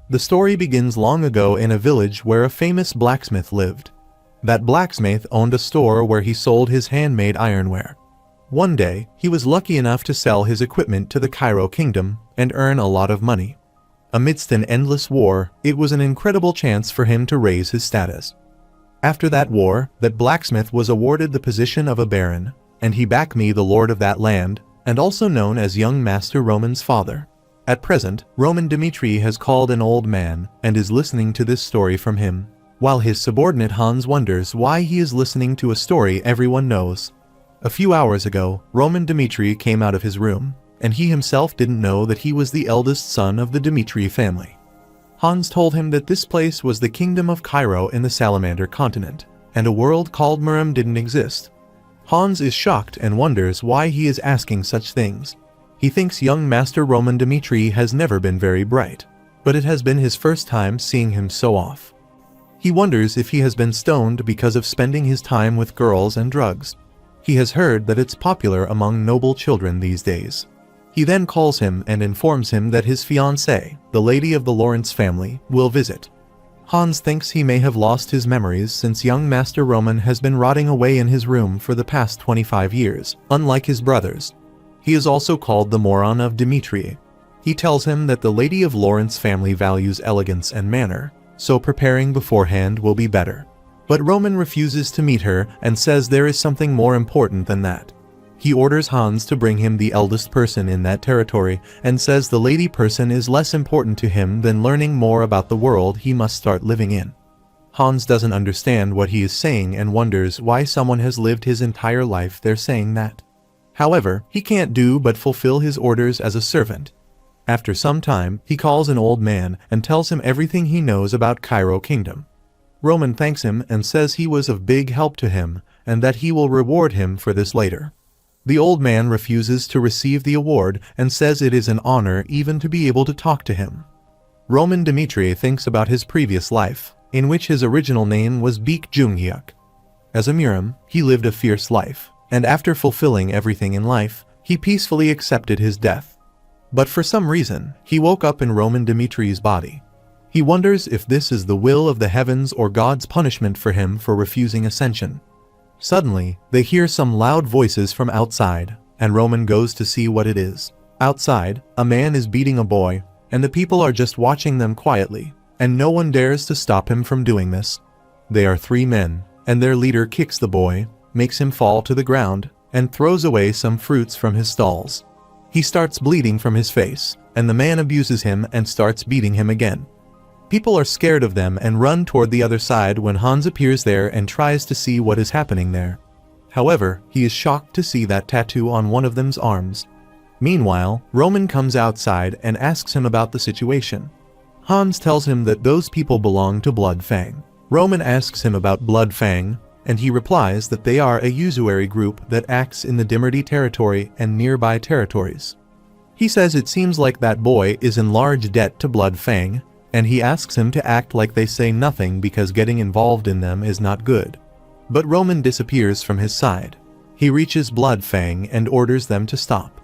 The story begins long ago in a village where a famous blacksmith lived. That blacksmith owned a store where he sold his handmade ironware. One day, he was lucky enough to sell his equipment to the Cairo kingdom and earn a lot of money. Amidst an endless war, it was an incredible chance for him to raise his status. After that war, that blacksmith was awarded the position of a baron, and he became the lord of that land, and also known as young Master Roman's father. At present, Roman Dimitri has called an old man and is listening to this story from him, while his subordinate Hans wonders why he is listening to a story everyone knows. A few hours ago, Roman Dimitri came out of his room, and he himself didn't know that he was the eldest son of the Dimitri family. Hans told him that this place was the kingdom of Cairo in the Salamander continent, and a world called Muram didn't exist. Hans is shocked and wonders why he is asking such things. He thinks young Master Roman Dimitri has never been very bright, but it has been his first time seeing him so off. He wonders if he has been stoned because of spending his time with girls and drugs. He has heard that it's popular among noble children these days. He then calls him and informs him that his fiancée, the lady of the Lawrence family, will visit. Hans thinks he may have lost his memories since young Master Roman has been rotting away in his room for the past 25 years, unlike his brothers. He is also called the moron of Dimitri. He tells him that the lady of Lawrence family values elegance and manner, so preparing beforehand will be better. But Roman refuses to meet her and says there is something more important than that. He orders Hans to bring him the eldest person in that territory and says the lady person is less important to him than learning more about the world he must start living in. Hans doesn't understand what he is saying and wonders why someone has lived his entire life there saying that. However, he can't do but fulfill his orders as a servant. After some time, he calls an old man and tells him everything he knows about Cairo Kingdom. Roman thanks him and says he was of big help to him and that he will reward him for this later. The old man refuses to receive the award and says it is an honor even to be able to talk to him. Roman Dimitri thinks about his previous life, in which his original name was Beek Junghyuk. As a Muram, he lived a fierce life, and after fulfilling everything in life, he peacefully accepted his death. But for some reason, he woke up in Roman Dimitri's body. He wonders if this is the will of the heavens or God's punishment for him for refusing ascension. Suddenly, they hear some loud voices from outside, and Roman goes to see what it is. Outside, a man is beating a boy, and the people are just watching them quietly, and no one dares to stop him from doing this. They are 3 men, and their leader kicks the boy, makes him fall to the ground, and throws away some fruits from his stalls. He starts bleeding from his face, and the man abuses him and starts beating him again. People are scared of them and run toward the other side when Hans appears there and tries to see what is happening there. However, he is shocked to see that tattoo on one of them's arms. Meanwhile, Roman comes outside and asks him about the situation. Hans tells him that those people belong to Blood Fang. Roman asks him about Blood Fang, and he replies that they are a usury group that acts in the Dimirti territory and nearby territories. He says it seems like that boy is in large debt to Blood Fang, and he asks him to act like they say nothing because getting involved in them is not good. But Roman disappears from his side. He reaches Blood Fang and orders them to stop.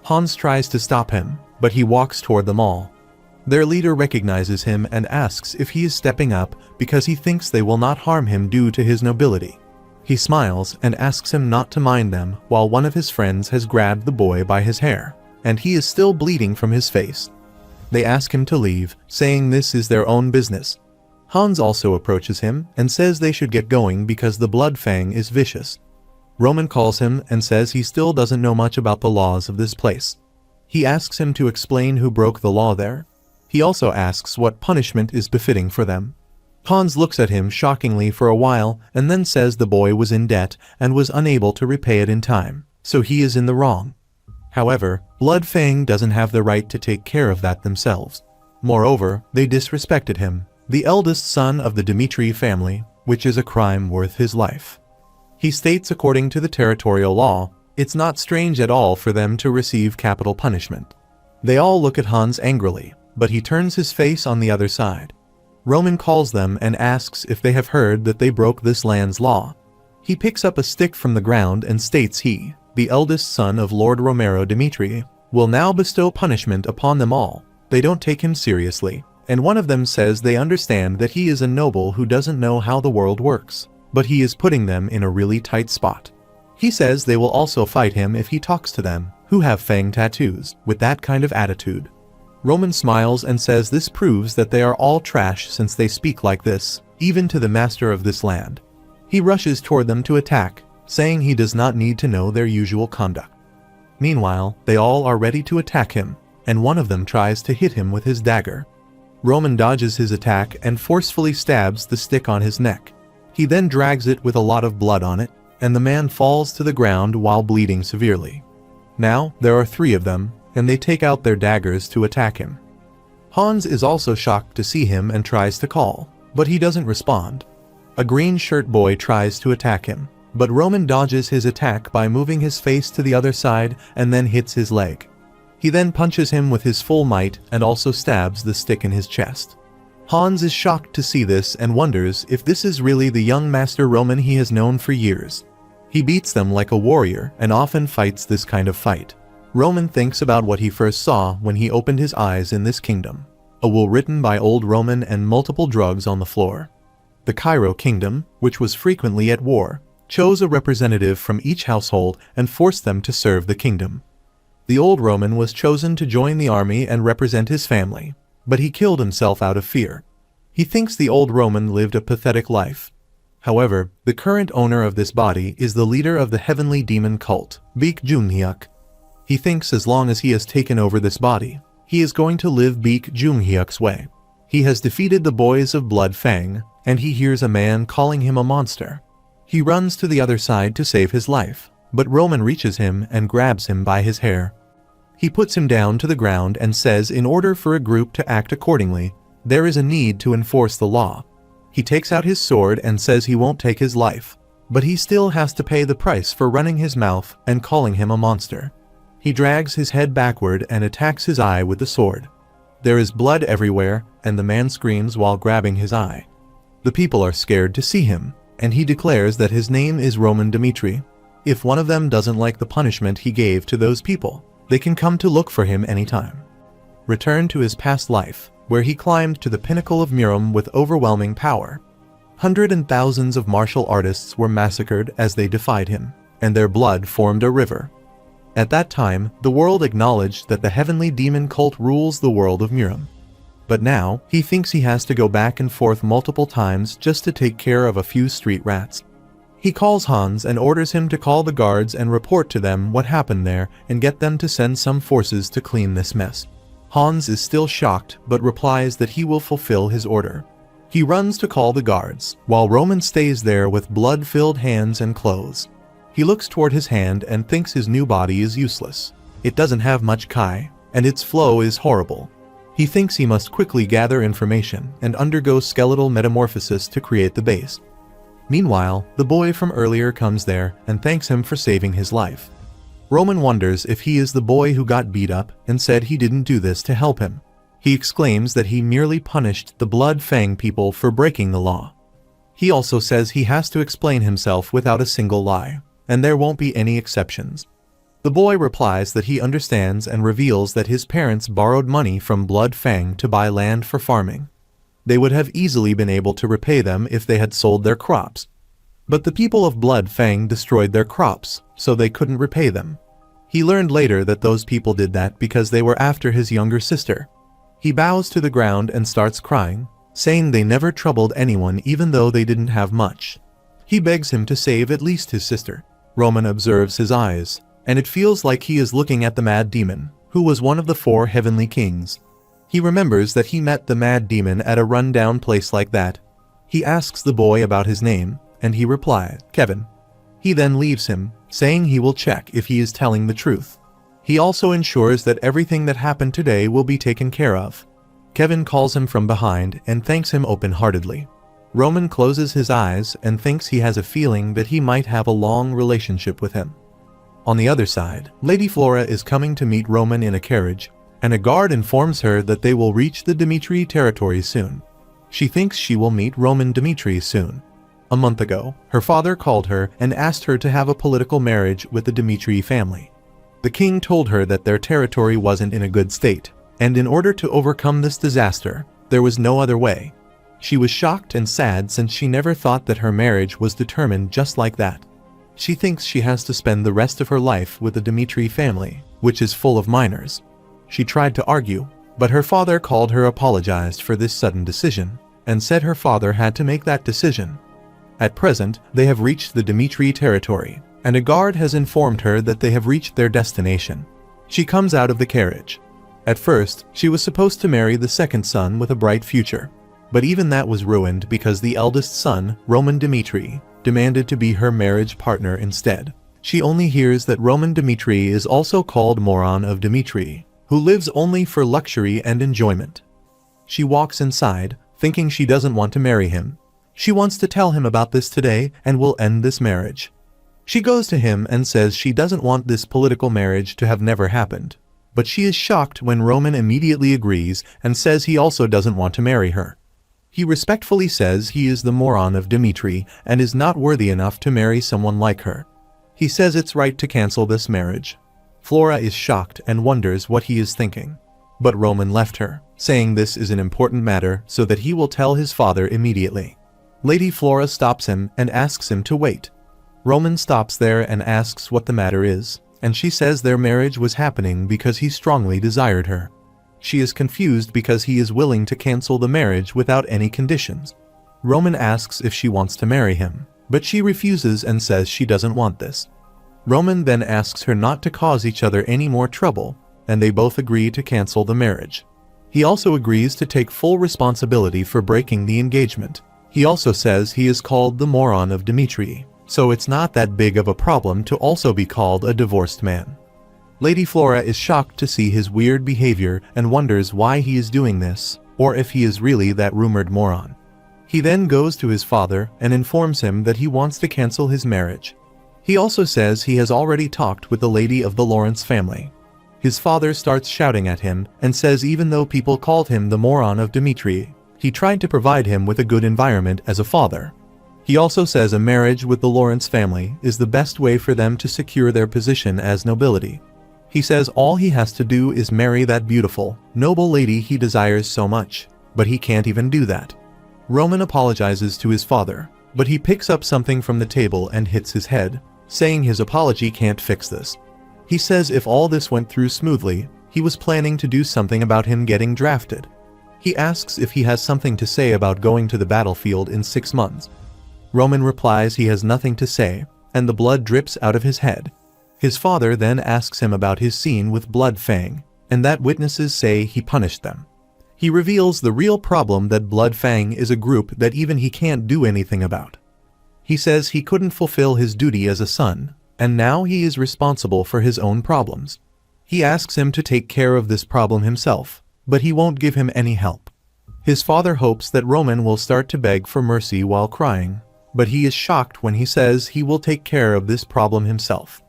Hans tries to stop him, but he walks toward them all. Their leader recognizes him and asks if he is stepping up because he thinks they will not harm him due to his nobility. He smiles and asks him not to mind them while one of his friends has grabbed the boy by his hair, and he is still bleeding from his face. They ask him to leave, saying this is their own business. Hans also approaches him and says they should get going because the Blood Fang is vicious. Roman calls him and says he still doesn't know much about the laws of this place. He asks him to explain who broke the law there. He also asks what punishment is befitting for them. Hans looks at him shockingly for a while and then says the boy was in debt and was unable to repay it in time, so he is in the wrong. However, Blood Fang doesn't have the right to take care of that themselves. Moreover, they disrespected him, the eldest son of the Dimitri family, which is a crime worth his life. He states according to the territorial law, it's not strange at all for them to receive capital punishment. They all look at Hans angrily, but he turns his face on the other side. Roman calls them and asks if they have heard that they broke this land's law. He picks up a stick from the ground and states he, the eldest son of Lord Romero Dimitri, will now bestow punishment upon them all. They don't take him seriously. and one of them says they understand that he is a noble who doesn't know how the world works, but he is putting them in a really tight spot. He says they will also fight him if he talks to them, who have fang tattoos, with that kind of attitude. Roman smiles and says this proves that they are all trash since they speak like this, even to the master of this land. He rushes toward them to attack, saying he does not need to know their usual conduct. Meanwhile, they all are ready to attack him, and one of them tries to hit him with his dagger. Roman dodges his attack and forcefully stabs the stick on his neck. He then drags it with a lot of blood on it, and the man falls to the ground while bleeding severely. Now, there are 3 of them, and they take out their daggers to attack him. Hans is also shocked to see him and tries to call, but he doesn't respond. A green shirt boy tries to attack him, but Roman dodges his attack by moving his face to the other side and then hits his leg. He then punches him with his full might and also stabs the stick in his chest. Hans is shocked to see this and wonders if this is really the young Master Roman he has known for years. He beats them like a warrior and often fights this kind of fight. Roman thinks about what he first saw when he opened his eyes in this kingdom. A will written by old Roman and multiple drugs on the floor. The Cairo kingdom, which was frequently at war, chose a representative from each household and forced them to serve the kingdom. The old Roman was chosen to join the army and represent his family, but he killed himself out of fear. He thinks the old Roman lived a pathetic life. However, the current owner of this body is the leader of the heavenly demon cult, Baek Junghyeok. He thinks as long as he has taken over this body, he is going to live Baek Junghyeok's way. He has defeated the boys of Blood Fang, and he hears a man calling him a monster. He runs to the other side to save his life, but Roman reaches him and grabs him by his hair. He puts him down to the ground and says in order for a group to act accordingly, there is a need to enforce the law. He takes out his sword and says he won't take his life, but he still has to pay the price for running his mouth and calling him a monster. He drags his head backward and attacks his eye with the sword. There is blood everywhere, and the man screams while grabbing his eye. The people are scared to see him, and he declares that his name is Roman Dmitri. If one of them doesn't like the punishment he gave to those people, they can come to look for him anytime. Return to his past life, where he climbed to the pinnacle of Murom with overwhelming power. Hundreds and thousands of martial artists were massacred as they defied him, and their blood formed a river. At that time, the world acknowledged that the heavenly demon cult rules the world of Murom. But now, he thinks he has to go back and forth multiple times just to take care of a few street rats. He calls Hans and orders him to call the guards and report to them what happened there and get them to send some forces to clean this mess. Hans is still shocked but replies that he will fulfill his order. He runs to call the guards, while Roman stays there with blood-filled hands and clothes. He looks toward his hand and thinks his new body is useless. It doesn't have much chi, and its flow is horrible. He thinks he must quickly gather information and undergo skeletal metamorphosis to create the base. Meanwhile, the boy from earlier comes there and thanks him for saving his life. Roman wonders if he is the boy who got beat up and said he didn't do this to help him. He exclaims that he merely punished the Blood Fang people for breaking the law. He also says he has to explain himself without a single lie, and there won't be any exceptions. The boy replies that he understands and reveals that his parents borrowed money from Blood Fang to buy land for farming. They would have easily been able to repay them if they had sold their crops. But the people of Blood Fang destroyed their crops, so they couldn't repay them. He learned later that those people did that because they were after his younger sister. He bows to the ground and starts crying, saying they never troubled anyone even though they didn't have much. He begs him to save at least his sister. Roman observes his eyes, and it feels like he is looking at the Mad Demon, who was one of the 4 heavenly kings. He remembers that he met the Mad Demon at a run-down place like that. He asks the boy about his name, and he replies, Kevin. He then leaves him, saying he will check if he is telling the truth. He also ensures that everything that happened today will be taken care of. Kevin calls him from behind and thanks him open-heartedly. Roman closes his eyes and thinks he has a feeling that he might have a long relationship with him. On the other side, Lady Flora is coming to meet Roman in a carriage, and a guard informs her that they will reach the Dmitri territory soon. She thinks she will meet Roman Dmitri soon. A month ago, her father called her and asked her to have a political marriage with the Dmitri family. The king told her that their territory wasn't in a good state, and in order to overcome this disaster, There was no other way. She was shocked and sad since she never thought that her marriage was determined just like that. She thinks she has to spend the rest of her life with the Dmitri family, which is full of minors. She tried to argue, but her father called her, apologized for this sudden decision, and said her father had to make that decision. At present, they have reached the Dmitri territory, and a guard has informed her that they have reached their destination. She comes out of the carriage. At first, she was supposed to marry the second son with a bright future. But even that was ruined because the eldest son, Roman Dmitri, demanded to be her marriage partner instead. She only hears that Roman Dmitri is also called Moron of Dmitri, who lives only for luxury and enjoyment. She walks inside, thinking she doesn't want to marry him. She wants to tell him about this today and will end this marriage. She goes to him and says she doesn't want this political marriage to have never happened. But she is shocked when Roman immediately agrees and says he also doesn't want to marry her. He respectfully says he is the moron of Dmitri and is not worthy enough to marry someone like her. He says it's right to cancel this marriage. Flora is shocked and wonders what he is thinking. But Roman left her, saying this is an important matter so that he will tell his father immediately. Lady Flora stops him and asks him to wait. Roman stops there and asks what the matter is, and she says their marriage was happening because he strongly desired her. She is confused because he is willing to cancel the marriage without any conditions. Roman asks if she wants to marry him, but she refuses and says she doesn't want this. Roman then asks her not to cause each other any more trouble, and they both agree to cancel the marriage. He also agrees to take full responsibility for breaking the engagement. He also says he is called the moron of Dmitri, so it's not that big of a problem to also be called a divorced man. Lady Flora is shocked to see his weird behavior and wonders why he is doing this, or if he is really that rumored moron. He then goes to his father and informs him that he wants to cancel his marriage. He also says he has already talked with the lady of the Lawrence family. His father starts shouting at him and says even though people called him the moron of Dmitri, he tried to provide him with a good environment as a father. He also says a marriage with the Lawrence family is the best way for them to secure their position as nobility. He says all he has to do is marry that beautiful, noble lady he desires so much, but he can't even do that. Roman apologizes to his father, but he picks up something from the table and hits his head, saying his apology can't fix this. He says if all this went through smoothly, he was planning to do something about him getting drafted. He asks if he has something to say about going to the battlefield in 6 months. Roman replies he has nothing to say, and the blood drips out of his head. His father then asks him about his scene with Blood Fang, and that witnesses say he punished them. He reveals the real problem that Blood Fang is a group that even he can't do anything about. He says he couldn't fulfill his duty as a son, and now he is responsible for his own problems. He asks him to take care of this problem himself, but he won't give him any help. His father hopes that Roman will start to beg for mercy while crying, but he is shocked when he says he will take care of this problem himself.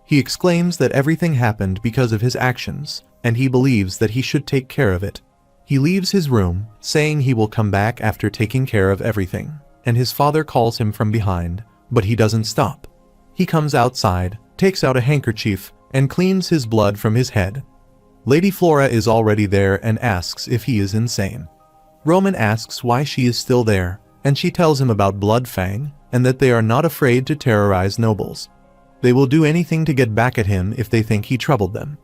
He exclaims that everything happened because of his actions, and he believes that he should take care of it. He leaves his room, saying he will come back after taking care of everything, and his father calls him from behind, but he doesn't stop. He comes outside, takes out a handkerchief, and cleans his blood from his head. Lady Flora is already there and asks if he is insane. Roman asks why she is still there, and she tells him about Blood Fang, and that they are not afraid to terrorize nobles. They will do anything to get back at him if they think he troubled them.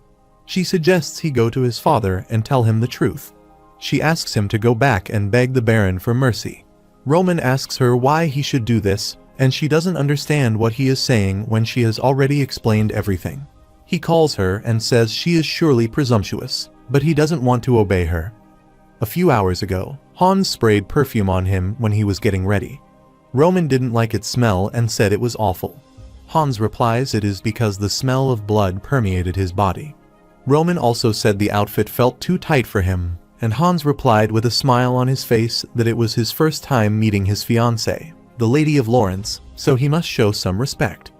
She suggests he go to his father and tell him the truth. She asks him to go back and beg the Baron for mercy. Roman asks her why he should do this, and she doesn't understand what he is saying when she has already explained everything. He calls her and says she is surely presumptuous, but he doesn't want to obey her. A few hours ago, Hans sprayed perfume on him when he was getting ready. Roman didn't like its smell and said it was awful. Hans replies it is because the smell of blood permeated his body. Roman also said the outfit felt too tight for him, and Hans replied with a smile on his face that it was his first time meeting his fiancée, the Lady of Lawrence, so he must show some respect.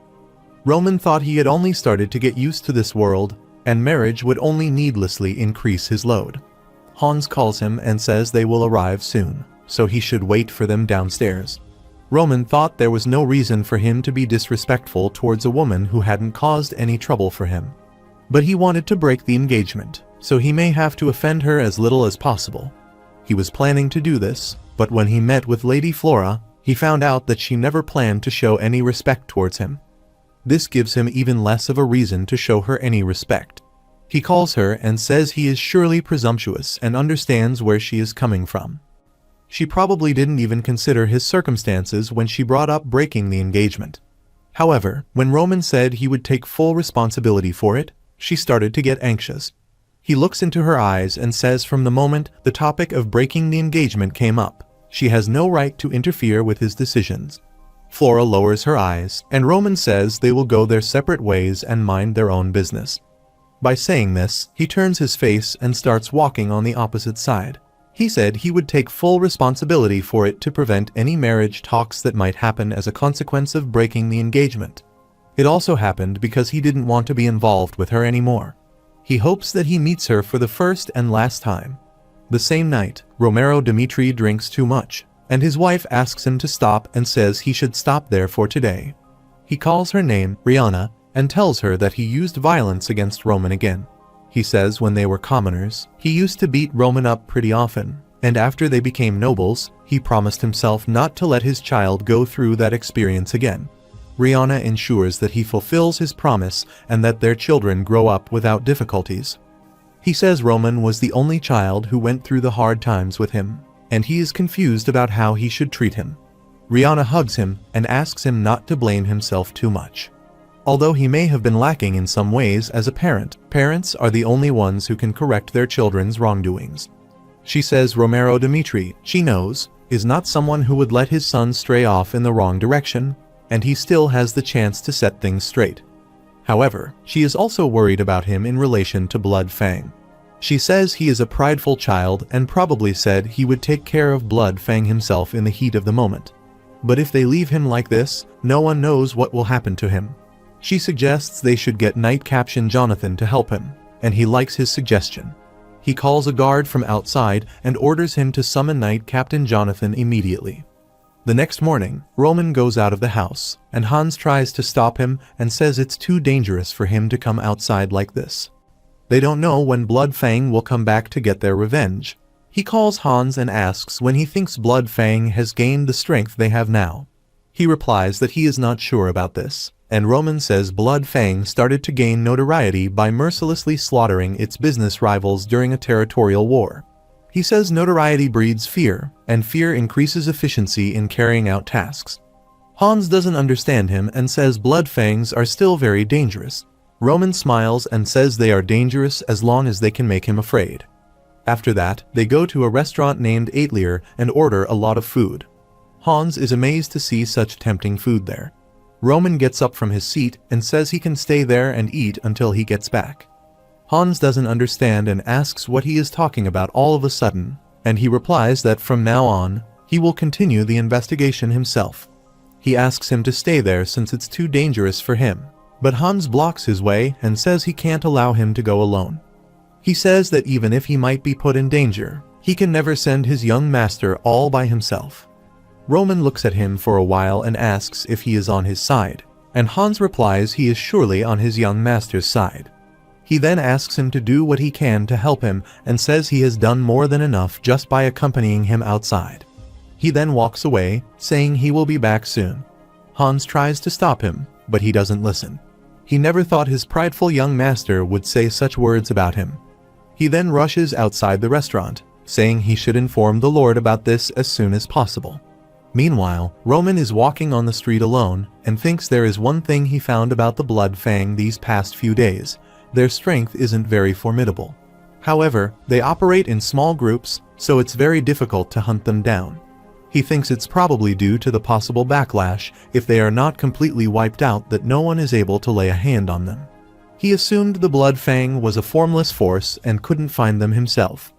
Roman thought he had only started to get used to this world, and marriage would only needlessly increase his load. Hans calls him and says they will arrive soon, so he should wait for them downstairs. Roman thought there was no reason for him to be disrespectful towards a woman who hadn't caused any trouble for him. But he wanted to break the engagement, so he may have to offend her as little as possible. He was planning to do this, but when he met with Lady Flora, he found out that she never planned to show any respect towards him. This gives him even less of a reason to show her any respect. He calls her and says he is surely presumptuous and understands where she is coming from. She probably didn't even consider his circumstances when she brought up breaking the engagement. However, when Roman said he would take full responsibility for it, she started to get anxious. He looks into her eyes and says from the moment the topic of breaking the engagement came up, she has no right to interfere with his decisions. Flora lowers her eyes, and Roman says they will go their separate ways and mind their own business. By saying this, he turns his face and starts walking on the opposite side. He said he would take full responsibility for it to prevent any marriage talks that might happen as a consequence of breaking the engagement. It also happened because he didn't want to be involved with her anymore. He hopes that he meets her for the first and last time. The same night, Romero Dimitri drinks too much, and his wife asks him to stop and says he should stop there for today. He calls her name, Rihanna, and tells her that he used violence against Roman again. He says when they were commoners, he used to beat Roman up pretty often, and after they became nobles, he promised himself not to let his child go through that experience again. Rihanna ensures that he fulfills his promise and that their children grow up without difficulties. He says Roman was the only child who went through the hard times with him, and he is confused about how he should treat him. Rihanna hugs him and asks him not to blame himself too much. Although he may have been lacking in some ways as a parent, parents are the only ones who can correct their children's wrongdoings. She says Romero Dimitri, she knows, is not someone who would let his son stray off in the wrong direction, and he still has the chance to set things straight. However, she is also worried about him in relation to Blood Fang. She says he is a prideful child and probably said he would take care of Blood Fang himself in the heat of the moment. But if they leave him like this, no one knows what will happen to him. She suggests they should get Knight Captain Jonathan to help him, and he likes his suggestion. He calls a guard from outside and orders him to summon Knight Captain Jonathan immediately. The next morning, Roman goes out of the house, and Hans tries to stop him and says it's too dangerous for him to come outside like this. They don't know when Blood Fang will come back to get their revenge. He calls Hans and asks when he thinks Blood Fang has gained the strength they have now. He replies that he is not sure about this, and Roman says Blood Fang started to gain notoriety by mercilessly slaughtering its business rivals during a territorial war. He says notoriety breeds fear, and fear increases efficiency in carrying out tasks. Hans doesn't understand him and says Blood Fangs are still very dangerous. Roman smiles and says they are dangerous as long as they can make him afraid. After that, they go to a restaurant named Aitlier and order a lot of food. Hans is amazed to see such tempting food there. Roman gets up from his seat and says he can stay there and eat until he gets back. Hans doesn't understand and asks what he is talking about all of a sudden, and he replies that from now on, he will continue the investigation himself. He asks him to stay there since it's too dangerous for him, but Hans blocks his way and says he can't allow him to go alone. He says that even if he might be put in danger, he can never send his young master all by himself. Roman looks at him for a while and asks if he is on his side, and Hans replies he is surely on his young master's side. He then asks him to do what he can to help him and says he has done more than enough just by accompanying him outside. He then walks away, saying he will be back soon. Hans tries to stop him, but he doesn't listen. He never thought his prideful young master would say such words about him. He then rushes outside the restaurant, saying he should inform the Lord about this as soon as possible. Meanwhile, Roman is walking on the street alone and thinks there is one thing he found about the Blood Fang these past few days. Their strength isn't very formidable. However, they operate in small groups, so it's very difficult to hunt them down. He thinks it's probably due to the possible backlash if they are not completely wiped out that no one is able to lay a hand on them. He assumed the Blood Fang was a formless force and couldn't find them himself.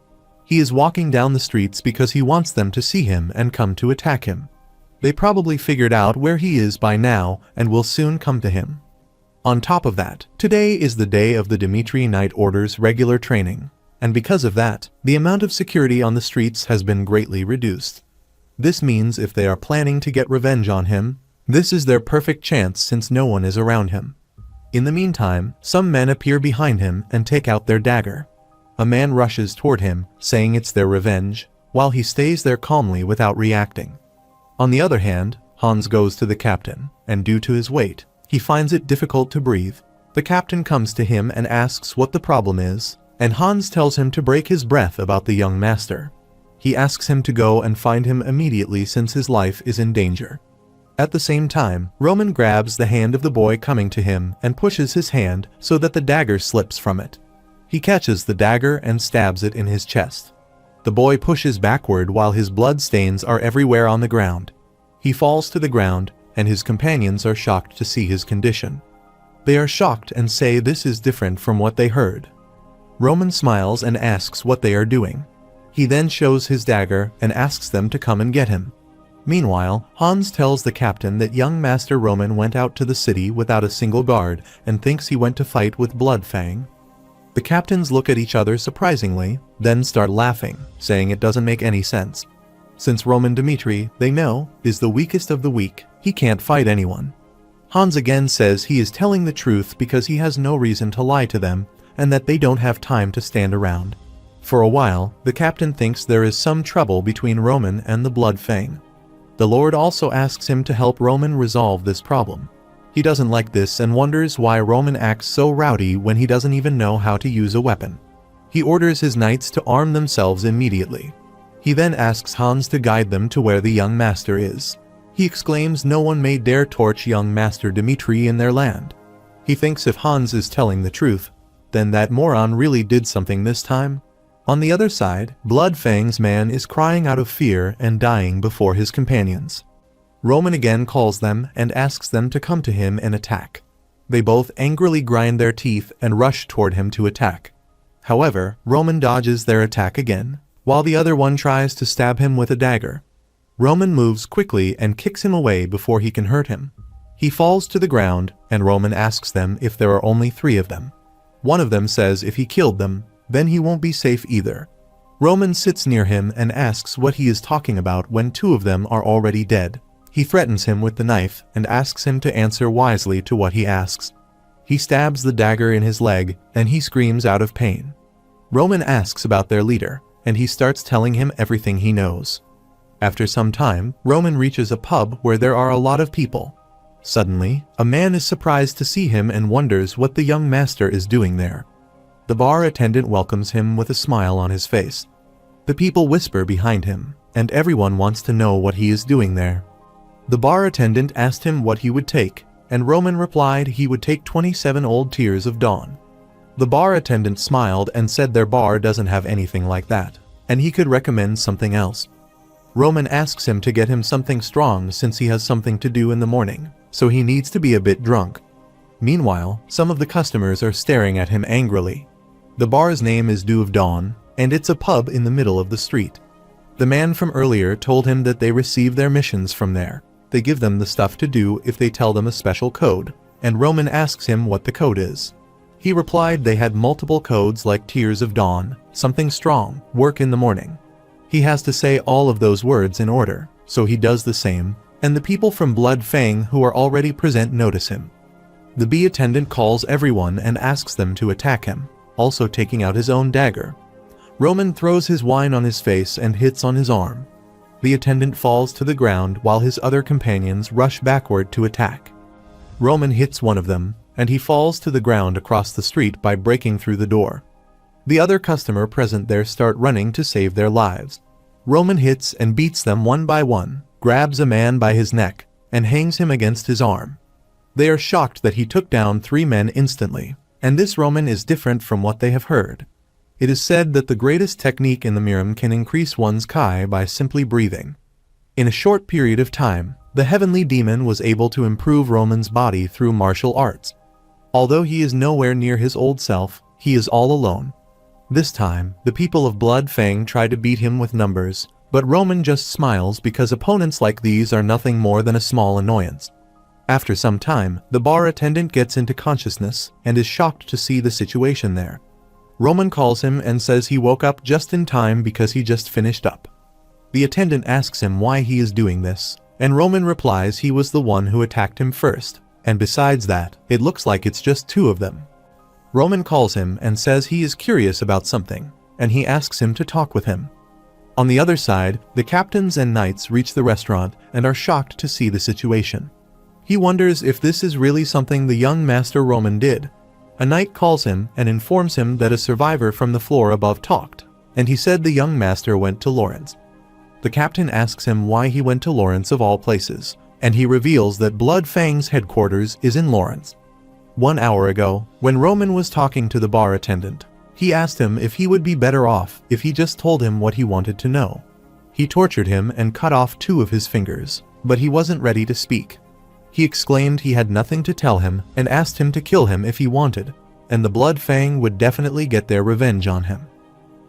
He is walking down the streets because he wants them to see him and come to attack him. They probably figured out where he is by now and will soon come to him. On top of that, today is the day of the Dimitri Knight Order's regular training, and because of that, the amount of security on the streets has been greatly reduced. This means if they are planning to get revenge on him, this is their perfect chance since no one is around him. In the meantime, some men appear behind him and take out their dagger. A man rushes toward him, saying it's their revenge, while he stays there calmly without reacting. On the other hand, Hans goes to the captain, and due to his weight, he finds it difficult to breathe. The captain comes to him and asks what the problem is, and Hans tells him to break his breath about the young master. He asks him to go and find him immediately since his life is in danger. At the same time, Roman grabs the hand of the boy coming to him and pushes his hand so that the dagger slips from it. He catches the dagger and stabs it in his chest. The boy pushes backward while his blood stains are everywhere on the ground. He falls to the ground, and his companions are shocked to see his condition. They are shocked and say this is different from what they heard. Roman smiles and asks what they are doing. He then shows his dagger and asks them to come and get him. Meanwhile, Hans tells the captain that young Master Roman went out to the city without a single guard and thinks he went to fight with Bloodfang. The captains look at each other surprisingly, then start laughing, saying it doesn't make any sense. Since Roman Dmitri, they know, is the weakest of the weak, he can't fight anyone. Hans again says he is telling the truth because he has no reason to lie to them, and that they don't have time to stand around. For a while, the captain thinks there is some trouble between Roman and the Bloodfang. The Lord also asks him to help Roman resolve this problem. He doesn't like this and wonders why Roman acts so rowdy when he doesn't even know how to use a weapon. He orders his knights to arm themselves immediately. He then asks Hans to guide them to where the young master is. He exclaims no one may dare torch young Master Dmitri in their land. He thinks if Hans is telling the truth, then that moron really did something this time. On the other side, Bloodfang's man is crying out of fear and dying before his companions. Roman again calls them and asks them to come to him and attack. They both angrily grind their teeth and rush toward him to attack. However, Roman dodges their attack again, while the other one tries to stab him with a dagger. Roman moves quickly and kicks him away before he can hurt him. He falls to the ground, and Roman asks them if there are only 3 of them. One of them says if he killed them, then he won't be safe either. Roman sits near him and asks what he is talking about when 2 of them are already dead. He threatens him with the knife and asks him to answer wisely to what he asks. He stabs the dagger in his leg, and he screams out of pain. Roman asks about their leader, and he starts telling him everything he knows. After some time, Roman reaches a pub where there are a lot of people. Suddenly, a man is surprised to see him and wonders what the young master is doing there. The bar attendant welcomes him with a smile on his face. The people whisper behind him, and everyone wants to know what he is doing there. The bar attendant asked him what he would take, and Roman replied he would take 27 old tears of dawn. The bar attendant smiled and said their bar doesn't have anything like that, and he could recommend something else. Roman asks him to get him something strong since he has something to do in the morning, so he needs to be a bit drunk. Meanwhile, some of the customers are staring at him angrily. The bar's name is Dew of Dawn, and it's a pub in the middle of the street. The man from earlier told him that they receive their missions from there. They give them the stuff to do if they tell them a special code, and Roman asks him what the code is. He replied they had multiple codes like Tears of Dawn, something strong, work in the morning. He has to say all of those words in order, so he does the same, and the people from Bloodfang who are already present notice him. The bee attendant calls everyone and asks them to attack him, also taking out his own dagger. Roman throws his wine on his face and hits on his arm. The attendant falls to the ground while his other companions rush backward to attack. Roman hits one of them, and he falls to the ground across the street by breaking through the door. The other customer present there start running to save their lives. Roman hits and beats them one by one, grabs a man by his neck, and hangs him against his arm. They are shocked that he took down 3 men instantly, and this Roman is different from what they have heard. It is said that the greatest technique in the Miram can increase one's Kai by simply breathing. In a short period of time, the heavenly demon was able to improve Roman's body through martial arts. Although he is nowhere near his old self, he is all alone. This time, the people of Bloodfang try to beat him with numbers, but Roman just smiles because opponents like these are nothing more than a small annoyance. After some time, the bar attendant gets into consciousness and is shocked to see the situation there. Roman calls him and says he woke up just in time because he just finished up. The attendant asks him why he is doing this, and Roman replies he was the one who attacked him first, and besides that, it looks like it's just 2 of them. Roman calls him and says he is curious about something, and he asks him to talk with him. On the other side, the captains and knights reach the restaurant and are shocked to see the situation. He wonders if this is really something the young Master Roman did. A knight calls him and informs him that a survivor from the floor above talked, and he said the young master went to Lawrence. The captain asks him why he went to Lawrence of all places, and he reveals that Blood Fang's headquarters is in Lawrence. 1 hour ago, when Roman was talking to the bar attendant, he asked him if he would be better off if he just told him what he wanted to know. He tortured him and cut off 2 of his fingers, but he wasn't ready to speak. He exclaimed he had nothing to tell him and asked him to kill him if he wanted, and the Blood Fang would definitely get their revenge on him.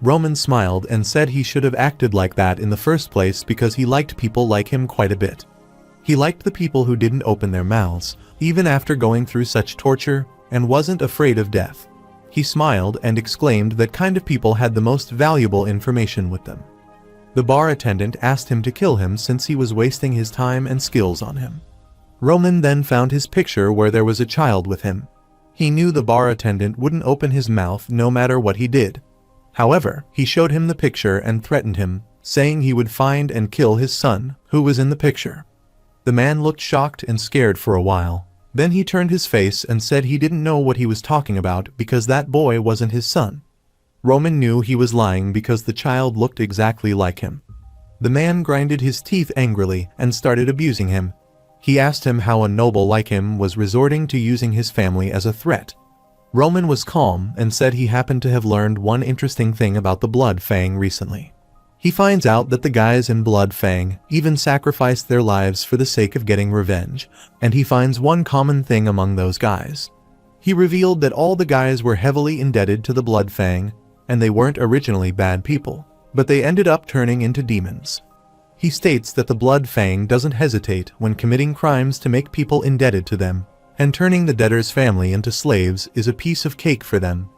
Roman smiled and said he should have acted like that in the first place because he liked people like him quite a bit. He liked the people who didn't open their mouths, even after going through such torture, and wasn't afraid of death. He smiled and exclaimed that kind of people had the most valuable information with them. The bar attendant asked him to kill him since he was wasting his time and skills on him. Roman then found his picture where there was a child with him. He knew the bar attendant wouldn't open his mouth no matter what he did. However, he showed him the picture and threatened him, saying he would find and kill his son, who was in the picture. The man looked shocked and scared for a while. Then he turned his face and said he didn't know what he was talking about because that boy wasn't his son. Roman knew he was lying because the child looked exactly like him. The man grinded his teeth angrily and started abusing him. He asked him how a noble like him was resorting to using his family as a threat. Roman was calm and said he happened to have learned one interesting thing about the Blood Fang recently. He finds out that the guys in Blood Fang even sacrificed their lives for the sake of getting revenge, and he finds one common thing among those guys. He revealed that all the guys were heavily indebted to the Blood Fang, and they weren't originally bad people, but they ended up turning into demons. He states that the Blood Fang doesn't hesitate when committing crimes to make people indebted to them, and turning the debtor's family into slaves is a piece of cake for them.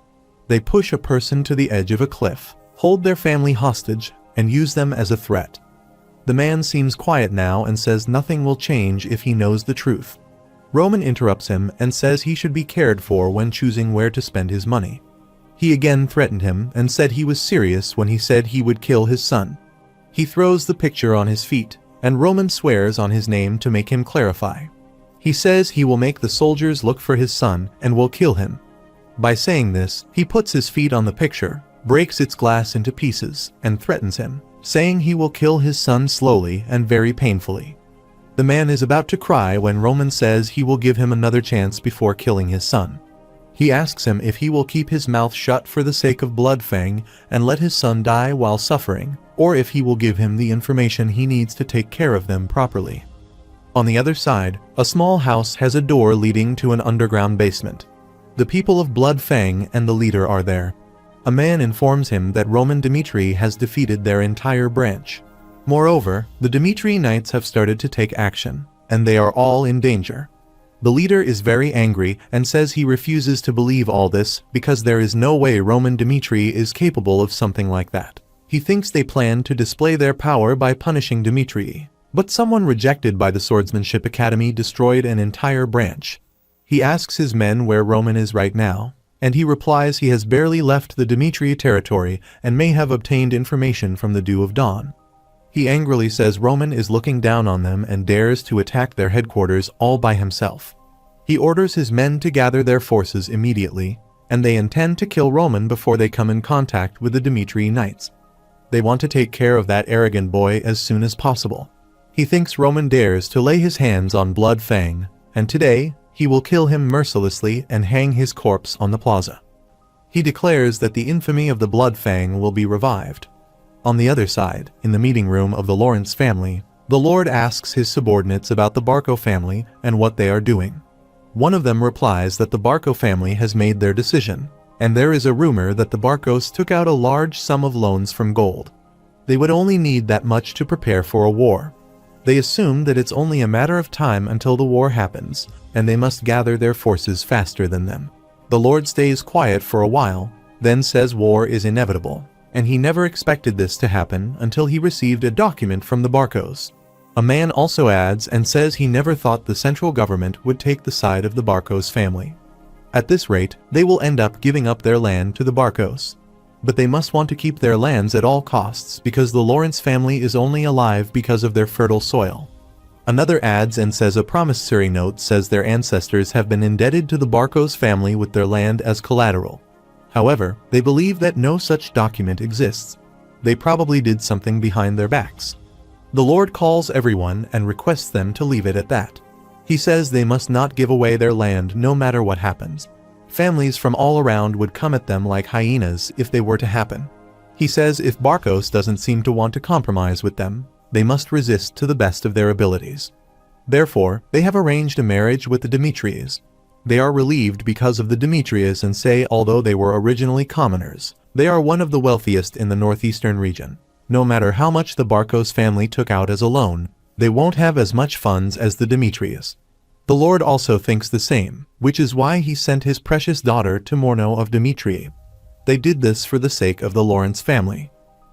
They push a person to the edge of a cliff, hold their family hostage, and use them as a threat. The man seems quiet now and says nothing will change if he knows the truth. Roman interrupts him and says he should be cared for when choosing where to spend his money. He again threatened him and said he was serious when he said he would kill his son. He throws the picture on his feet, and Roman swears on his name to make him clarify. He says he will make the soldiers look for his son and will kill him. By saying this, he puts his feet on the picture, breaks its glass into pieces, and threatens him, saying he will kill his son slowly and very painfully. The man is about to cry when Roman says he will give him another chance before killing his son. He asks him if he will keep his mouth shut for the sake of Blood Fang and let his son die while suffering, or if he will give him the information he needs to take care of them properly. On the other side, a small house has a door leading to an underground basement. The people of Blood Fang and the leader are there. A man informs him that Roman Dimitri has defeated their entire branch. Moreover, the Dimitri Knights have started to take action, and they are all in danger. The leader is very angry and says he refuses to believe all this because there is no way Roman Dimitri is capable of something like that. He thinks they plan to display their power by punishing Dimitri, but someone rejected by the Swordsmanship Academy destroyed an entire branch. He asks his men where Roman is right now, and he replies he has barely left the Dimitri territory and may have obtained information from the Dew of Dawn. He angrily says Roman is looking down on them and dares to attack their headquarters all by himself. He orders his men to gather their forces immediately, and they intend to kill Roman before they come in contact with the Dimitri Knights. They want to take care of that arrogant boy as soon as possible. He thinks Roman dares to lay his hands on Blood Fang, and today, he will kill him mercilessly and hang his corpse on the plaza. He declares that the infamy of the Blood Fang will be revived. On the other side, in the meeting room of the Lawrence family, the Lord asks his subordinates about the Barco family and what they are doing. One of them replies that the Barco family has made their decision, and there is a rumor that the Barcos took out a large sum of loans from gold. They would only need that much to prepare for a war. They assume that it's only a matter of time until the war happens, and they must gather their forces faster than them. The Lord stays quiet for a while, then says war is inevitable, and he never expected this to happen until he received a document from the Barcos. A man also adds and says he never thought the central government would take the side of the Barcos family. At this rate, they will end up giving up their land to the Barcos. but they must want to keep their lands at all costs because the Lawrence family is only alive because of their fertile soil. Another adds and says a promissory note says their ancestors have been indebted to the Barcos family with their land as collateral. However, they believe that no such document exists. They probably did something behind their backs. The Lord calls everyone and requests them to leave it at that. He says they must not give away their land no matter what happens. Families from all around would come at them like hyenas if they were to happen. He says if Barcos doesn't seem to want to compromise with them, they must resist to the best of their abilities. Therefore, they have arranged a marriage with the Demetrius. They are relieved because of the Demetrius and say although they were originally commoners, they are one of the wealthiest in the northeastern region. No matter how much the Barcos family took out as a loan, they won't have as much funds as the Demetrius. The Lord also thinks the same, which is why he sent his precious daughter to Morno of Demetrii. They did this for the sake of the Lawrence family.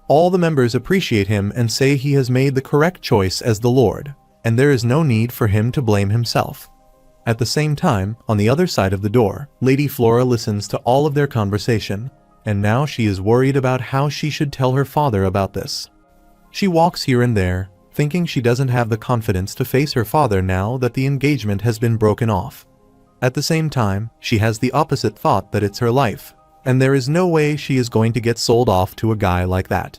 All the members appreciate him and say he has made the correct choice as the Lord, and there is no need for him to blame himself. At the same time, on the other side of the door, Lady Flora listens to all of their conversation, and now she is worried about how she should tell her father about this. She walks here and there, thinking she doesn't have the confidence to face her father now that the engagement has been broken off. At the same time, she has the opposite thought that it's her life, and there is no way she is going to get sold off to a guy like that.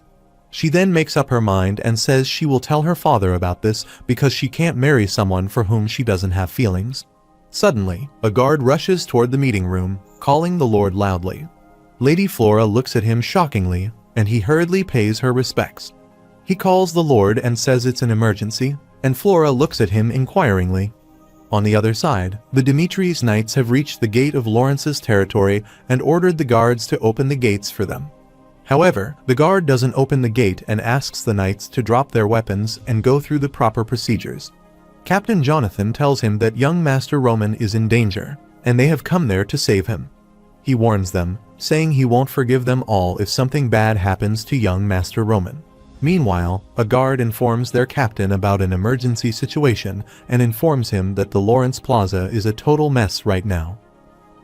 She then makes up her mind and says she will tell her father about this because she can't marry someone for whom she doesn't have feelings. Suddenly, a guard rushes toward the meeting room, calling the Lord loudly. Lady Flora looks at him shockingly, and he hurriedly pays her respects. He calls the Lord and says it's an emergency, and Flora looks at him inquiringly. On the other side, the Demetrius knights have reached the gate of Lawrence's territory and ordered the guards to open the gates for them. However, the guard doesn't open the gate and asks the knights to drop their weapons and go through the proper procedures. Captain Jonathan tells him that young Master Roman is in danger, and they have come there to save him. He warns them, saying he won't forgive them all if something bad happens to young Master Roman. Meanwhile, a guard informs their captain about an emergency situation and informs him that the Lawrence Plaza is a total mess right now.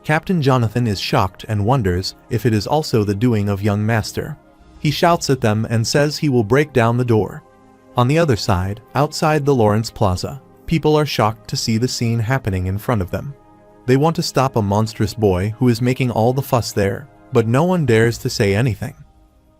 Captain Jonathan is shocked and wonders if it is also the doing of young Master. He shouts at them and says he will break down the door. On the other side, outside the Lawrence Plaza, people are shocked to see the scene happening in front of them. They want to stop a monstrous boy who is making all the fuss there, but no one dares to say anything.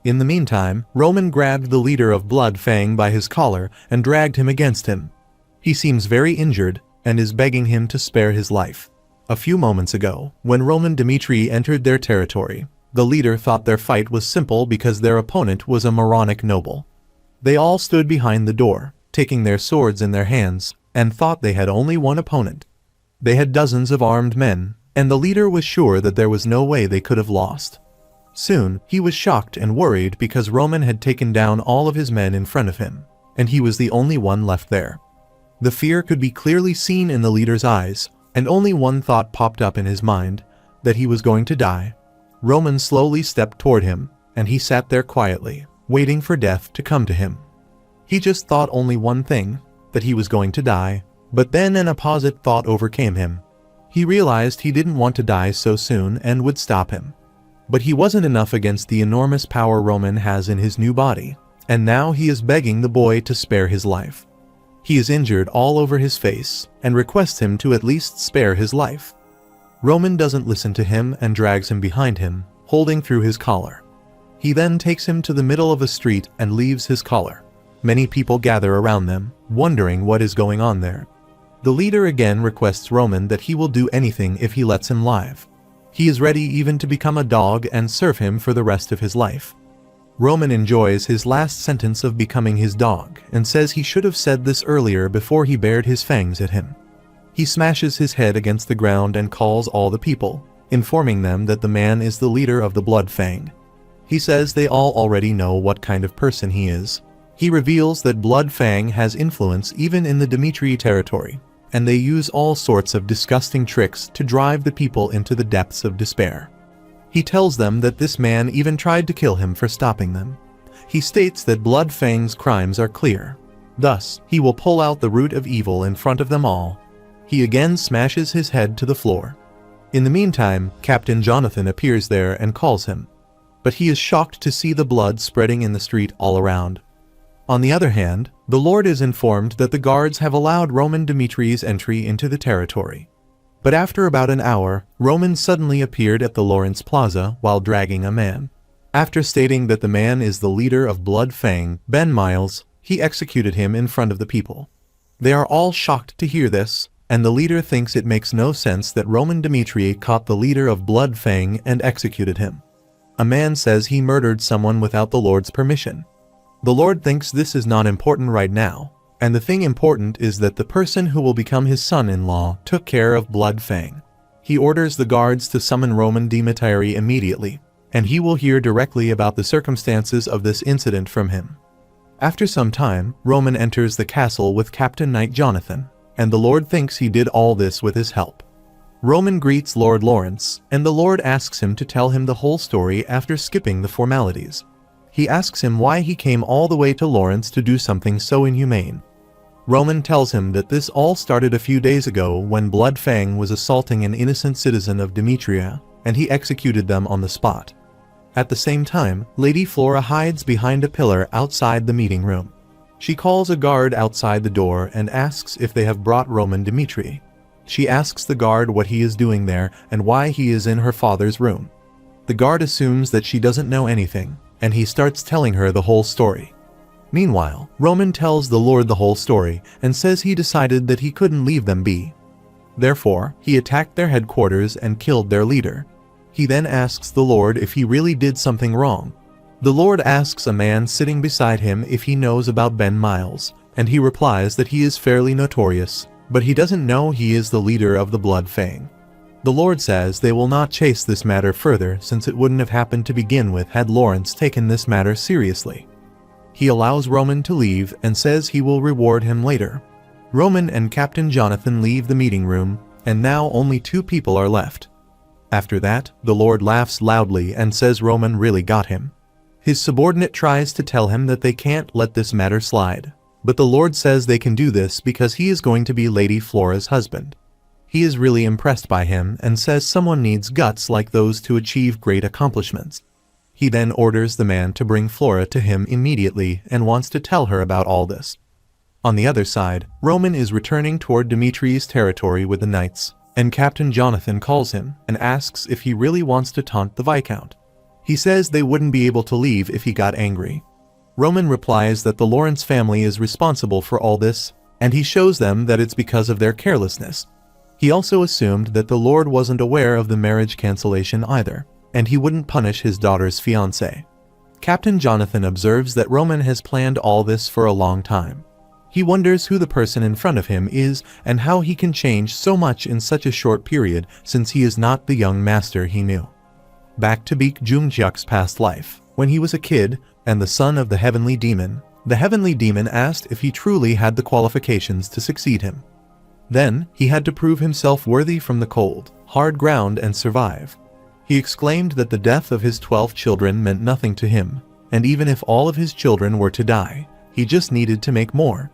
In the meantime, Roman grabbed the leader of Blood Fang by his collar and dragged him against him. He seems very injured and is begging him to spare his life. A few moments ago, when Roman Demetrii entered their territory, the leader thought their fight was simple because their opponent was a moronic noble. They all stood behind the door, taking their swords in their hands, and thought they had only one opponent. They had dozens of armed men, and the leader was sure that there was no way they could have lost. Soon, he was shocked and worried because Roman had taken down all of his men in front of him, and he was the only one left there. The fear could be clearly seen in the leader's eyes, and only one thought popped up in his mind, that he was going to die. Roman slowly stepped toward him, and he sat there quietly, waiting for death to come to him. He just thought only one thing, that he was going to die, but then an opposite thought overcame him. He realized he didn't want to die so soon and would stop him. But he wasn't enough against the enormous power Roman has in his new body, and now he is begging the boy to spare his life. He is injured all over his face and requests him to at least spare his life. Roman doesn't listen to him and drags him behind him, holding through his collar. He then takes him to the middle of a street and leaves his collar. Many people gather around them, wondering what is going on there. The leader again requests Roman that he will do anything if he lets him live. He is ready even to become a dog and serve him for the rest of his life. Roman enjoys his last sentence of becoming his dog and says he should have said this earlier before he bared his fangs at him. He smashes his head against the ground and calls all the people, informing them that the man is the leader of the Blood Fang. He says they all already know what kind of person he is. He reveals that Blood Fang has influence even in the Demetrii territory, and they use all sorts of disgusting tricks to drive the people into the depths of despair. He tells them that this man even tried to kill him for stopping them. He states that Blood Fang's crimes are clear. Thus, he will pull out the root of evil in front of them all. He again smashes his head to the floor. In the meantime, Captain Jonathan appears there and calls him. but he is shocked to see the blood spreading in the street all around. On the other hand, the Lord is informed that the guards have allowed Roman Demetrius entry into the territory. But after about an hour, Roman suddenly appeared at the Lawrence Plaza while dragging a man. After stating that the man is the leader of Blood Fang, Ben Miles, he executed him in front of the people. They are all shocked to hear this, and the leader thinks it makes no sense that Roman Demetrius caught the leader of Blood Fang and executed him. A man says he murdered someone without the Lord's permission. The Lord thinks this is not important right now, and the thing important is that the person who will become his son-in-law took care of Blood Fang. He orders the guards to summon Roman Demetrius immediately, and he will hear directly about the circumstances of this incident from him. After some time, Roman enters the castle with Captain Knight Jonathan, and the Lord thinks he did all this with his help. Roman greets Lord Lawrence, and the Lord asks him to tell him the whole story after skipping the formalities. He asks him why he came all the way to Lawrence to do something so inhumane. Roman tells him that this all started a few days ago when Blood Fang was assaulting an innocent citizen of Demetria, and he executed them on the spot. At the same time, Lady Flora hides behind a pillar outside the meeting room. She calls a guard outside the door and asks if they have brought Roman Demetrius. She asks the guard what he is doing there and why he is in her father's room. The guard assumes that she doesn't know anything, and he starts telling her the whole story. Meanwhile, Roman tells the Lord the whole story and says he decided that he couldn't leave them be. Therefore, he attacked their headquarters and killed their leader. He then asks the Lord if he really did something wrong. The Lord asks a man sitting beside him if he knows about Ben Miles, and he replies that he is fairly notorious, but he doesn't know he is the leader of the Blood Fang. The Lord says they will not chase this matter further since it wouldn't have happened to begin with had Lawrence taken this matter seriously. He allows Roman to leave and says he will reward him later. Roman and Captain Jonathan leave the meeting room, and now only 2 people are left. After that, the Lord laughs loudly and says Roman really got him. His subordinate tries to tell him that they can't let this matter slide, but the Lord says they can do this because he is going to be Lady Flora's husband. He is really impressed by him and says someone needs guts like those to achieve great accomplishments. He then orders the man to bring Flora to him immediately and wants to tell her about all this. On the other side, Roman is returning toward Demetrius' territory with the knights, and Captain Jonathan calls him and asks if he really wants to taunt the Viscount. He says they wouldn't be able to leave if he got angry. Roman replies that the Lawrence family is responsible for all this, and he shows them that it's because of their carelessness. He also assumed that the Lord wasn't aware of the marriage cancellation either, and he wouldn't punish his daughter's fiancé. Captain Jonathan observes that Roman has planned all this for a long time. He wonders who the person in front of him is and how he can change so much in such a short period since he is not the young master he knew. Back to Baek Jung-hyuk's past life. When he was a kid and the son of the Heavenly Demon asked if he truly had the qualifications to succeed him. Then, he had to prove himself worthy from the cold, hard ground and survive. He exclaimed that the death of his 12 children meant nothing to him, and even if all of his children were to die, he just needed to make more.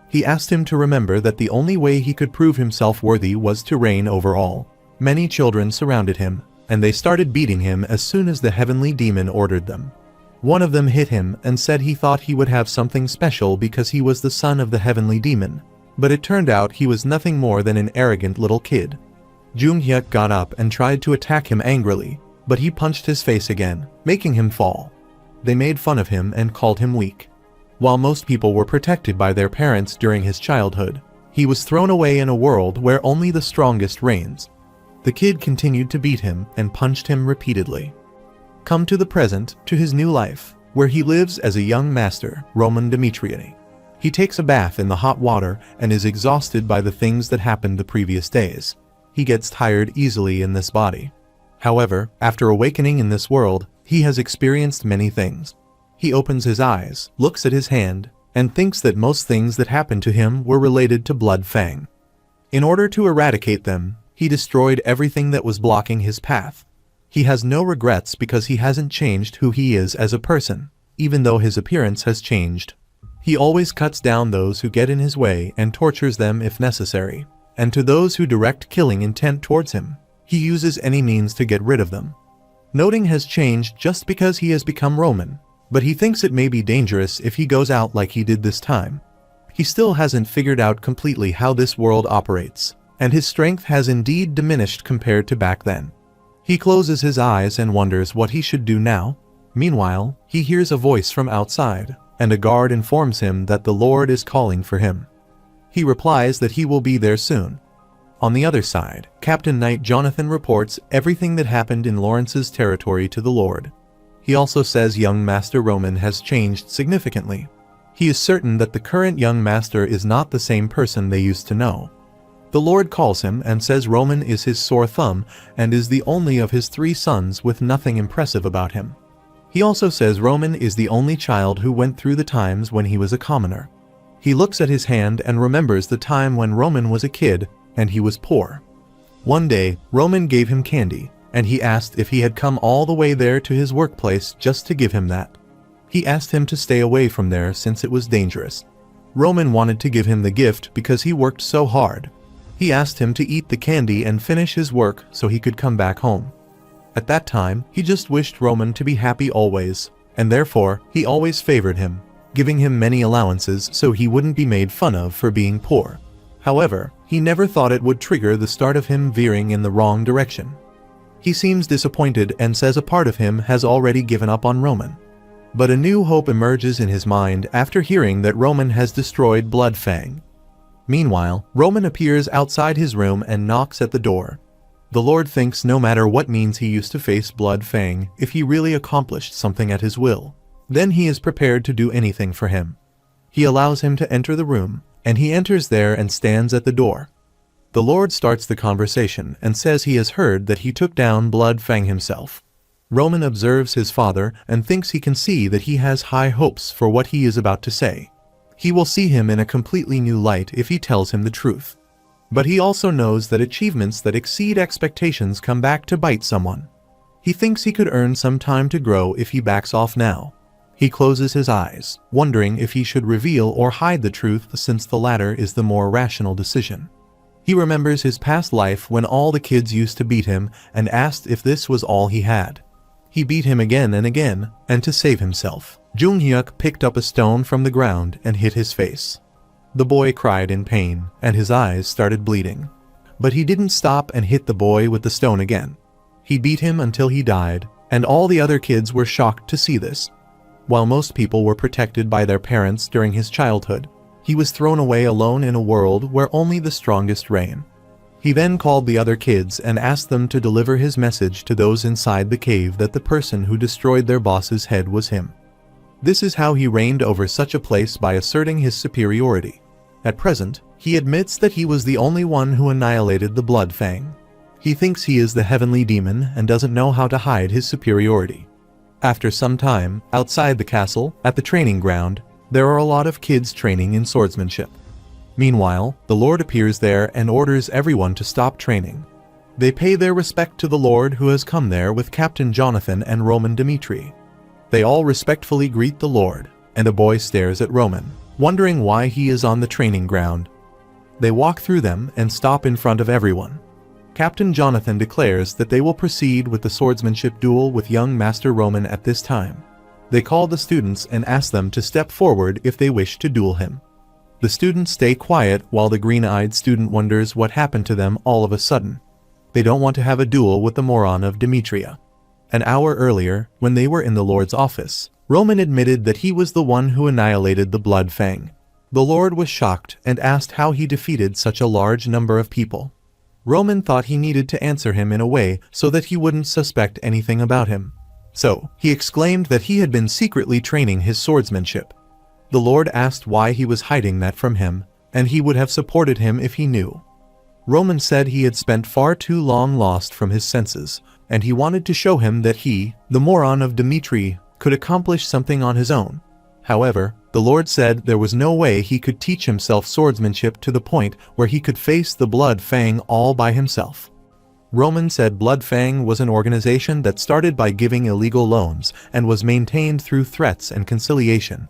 He asked him to remember that the only way he could prove himself worthy was to reign over all. Many children surrounded him, and they started beating him as soon as the Heavenly Demon ordered them. One of them hit him and said he thought he would have something special because he was the son of the Heavenly Demon, but it turned out he was nothing more than an arrogant little kid. Jung-hyuk got up and tried to attack him angrily, but he punched his face again, making him fall. They made fun of him and called him weak. While most people were protected by their parents during his childhood, he was thrown away in a world where only the strongest reigns. The kid continued to beat him and punched him repeatedly. Come to the present, to his new life, where he lives as a young master, Roman Demetrius. He takes a bath in the hot water and is exhausted by the things that happened the previous days. He gets tired easily in this body. However, after awakening in this world, he has experienced many things. He opens his eyes, looks at his hand, and thinks that most things that happened to him were related to Blood Fang. In order to eradicate them, he destroyed everything that was blocking his path. He has no regrets because he hasn't changed who he is as a person, even though his appearance has changed. He always cuts down those who get in his way and tortures them if necessary, and to those who direct killing intent towards him, he uses any means to get rid of them. Nothing has changed just because he has become Roman, but he thinks it may be dangerous if he goes out like he did this time. He still hasn't figured out completely how this world operates, and his strength has indeed diminished compared to back then. He closes his eyes and wonders what he should do now. Meanwhile, he hears a voice from outside, and a guard informs him that the Lord is calling for him. He replies that he will be there soon. On the other side, Captain Knight Jonathan reports everything that happened in Lawrence's territory to the Lord. He also says young Master Roman has changed significantly. He is certain that the current young master is not the same person they used to know. The Lord calls him and says Roman is his sore thumb and is the only of his 3 sons with nothing impressive about him. He also says Roman is the only child who went through the times when he was a commoner. He looks at his hand and remembers the time when Roman was a kid and he was poor. One day, Roman gave him candy, and he asked if he had come all the way there to his workplace just to give him that. He asked him to stay away from there since it was dangerous. Roman wanted to give him the gift because he worked so hard. He asked him to eat the candy and finish his work so he could come back home. At that time, he just wished Roman to be happy always, and therefore, he always favored him, giving him many allowances so he wouldn't be made fun of for being poor. However, he never thought it would trigger the start of him veering in the wrong direction. He seems disappointed and says a part of him has already given up on Roman. But a new hope emerges in his mind after hearing that Roman has destroyed Bloodfang. Meanwhile, Roman appears outside his room and knocks at the door. The Lord thinks no matter what means he used to face Bloodfang, if he really accomplished something at his will, then he is prepared to do anything for him. He allows him to enter the room, and he enters there and stands at the door. The Lord starts the conversation and says he has heard that he took down Bloodfang himself. Roman observes his father and thinks he can see that he has high hopes for what he is about to say. He will see him in a completely new light if he tells him the truth. But he also knows that achievements that exceed expectations come back to bite someone. He thinks he could earn some time to grow if he backs off now. He closes his eyes, wondering if he should reveal or hide the truth since the latter is the more rational decision. He remembers his past life when all the kids used to beat him and asked if this was all he had. He beat him again and again, and to save himself, Jung-hyuk picked up a stone from the ground and hit his face. The boy cried in pain, and his eyes started bleeding. But he didn't stop and hit the boy with the stone again. He beat him until he died, and all the other kids were shocked to see this. While most people were protected by their parents during his childhood, he was thrown away alone in a world where only the strongest reign. He then called the other kids and asked them to deliver his message to those inside the cave that the person who destroyed their boss's head was him. This is how he reigned over such a place by asserting his superiority. At present, he admits that he was the only one who annihilated the Bloodfang. He thinks he is the heavenly demon and doesn't know how to hide his superiority. After some time, outside the castle, at the training ground, there are a lot of kids training in swordsmanship. Meanwhile, the Lord appears there and orders everyone to stop training. They pay their respect to the Lord who has come there with Captain Jonathan and Roman Dmitri. They all respectfully greet the Lord, and a boy stares at Roman, wondering why he is on the training ground. They walk through them and stop in front of everyone. Captain Jonathan declares that they will proceed with the swordsmanship duel with young Master Roman at this time. They call the students and ask them to step forward if they wish to duel him. The students stay quiet while the green-eyed student wonders what happened to them all of a sudden. They don't want to have a duel with the moron of Demetria. An hour earlier, when they were in the Lord's office, Roman admitted that he was the one who annihilated the Bloodfang. The Lord was shocked and asked how he defeated such a large number of people. Roman thought he needed to answer him in a way so that he wouldn't suspect anything about him. So, he exclaimed that he had been secretly training his swordsmanship. The Lord asked why he was hiding that from him, and he would have supported him if he knew. Roman said he had spent far too long lost from his senses, and he wanted to show him that he, the moron of Dmitri, could accomplish something on his own. However, the Lord said there was no way he could teach himself swordsmanship to the point where he could face the Bloodfang all by himself. Roman said Bloodfang was an organization that started by giving illegal loans and was maintained through threats and conciliation.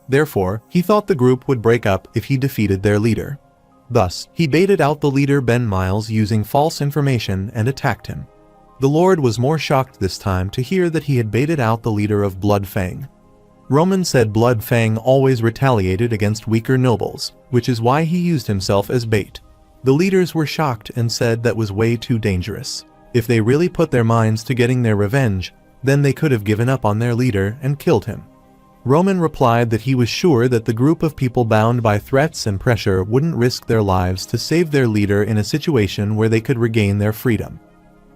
Therefore, he thought the group would break up if he defeated their leader. Thus, he baited out the leader Ben Miles using false information and attacked him. The Lord was more shocked this time to hear that he had baited out the leader of Blood Fang. Roman said Blood Fang always retaliated against weaker nobles, which is why he used himself as bait. The leaders were shocked and said that was way too dangerous. If they really put their minds to getting their revenge, then they could have given up on their leader and killed him. Roman replied that he was sure that the group of people bound by threats and pressure wouldn't risk their lives to save their leader in a situation where they could regain their freedom.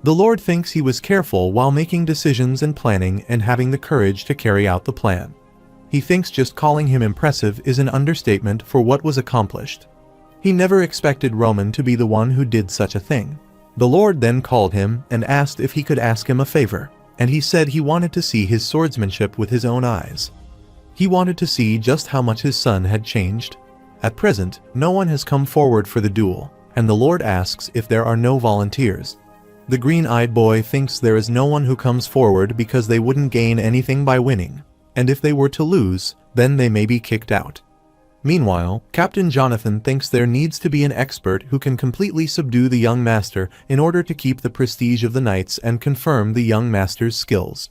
The Lord thinks he was careful while making decisions and planning and having the courage to carry out the plan. He thinks just calling him impressive is an understatement for what was accomplished. He never expected Roman to be the one who did such a thing. The Lord then called him and asked if he could ask him a favor, and he said he wanted to see his swordsmanship with his own eyes. He wanted to see just how much his son had changed. At present, no one has come forward for the duel, and the Lord asks if there are no volunteers. The green-eyed boy thinks there is no one who comes forward because they wouldn't gain anything by winning, and if they were to lose, then they may be kicked out. Meanwhile, Captain Jonathan thinks there needs to be an expert who can completely subdue the young master in order to keep the prestige of the knights and confirm the young master's skills.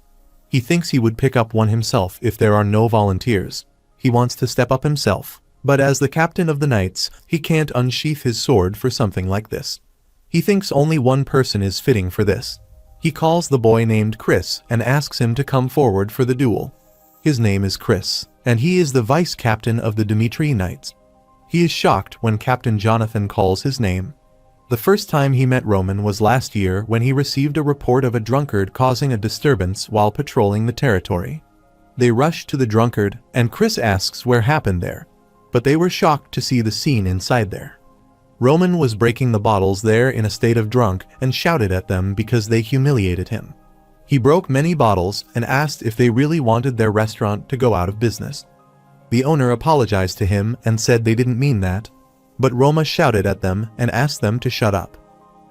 He thinks he would pick up one himself if there are no volunteers. He wants to step up himself, but as the captain of the knights, he can't unsheath his sword for something like this. He thinks only one person is fitting for this. He calls the boy named Chris and asks him to come forward for the duel. His name is Chris, and he is the vice captain of the Dimitri Knights. He is shocked when Captain Jonathan calls his name. The first time he met Roman was last year when he received a report of a drunkard causing a disturbance while patrolling the territory. They rush to the drunkard, and Chris asks what happened there, but they were shocked to see the scene inside there. Roman was breaking the bottles there in a state of drunk and shouted at them because they humiliated him. He broke many bottles and asked if they really wanted their restaurant to go out of business. The owner apologized to him and said they didn't mean that, but Roma shouted at them and asked them to shut up.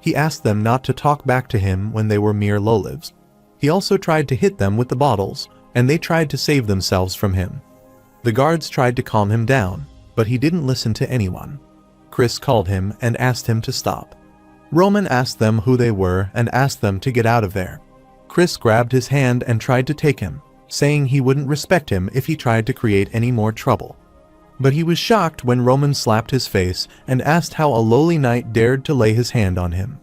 He asked them not to talk back to him when they were mere lowlives. He also tried to hit them with the bottles, and they tried to save themselves from him. The guards tried to calm him down, but he didn't listen to anyone. Chris called him and asked him to stop. Roman asked them who they were and asked them to get out of there. Chris grabbed his hand and tried to take him, saying he wouldn't respect him if he tried to create any more trouble. But he was shocked when Roman slapped his face and asked how a lowly knight dared to lay his hand on him.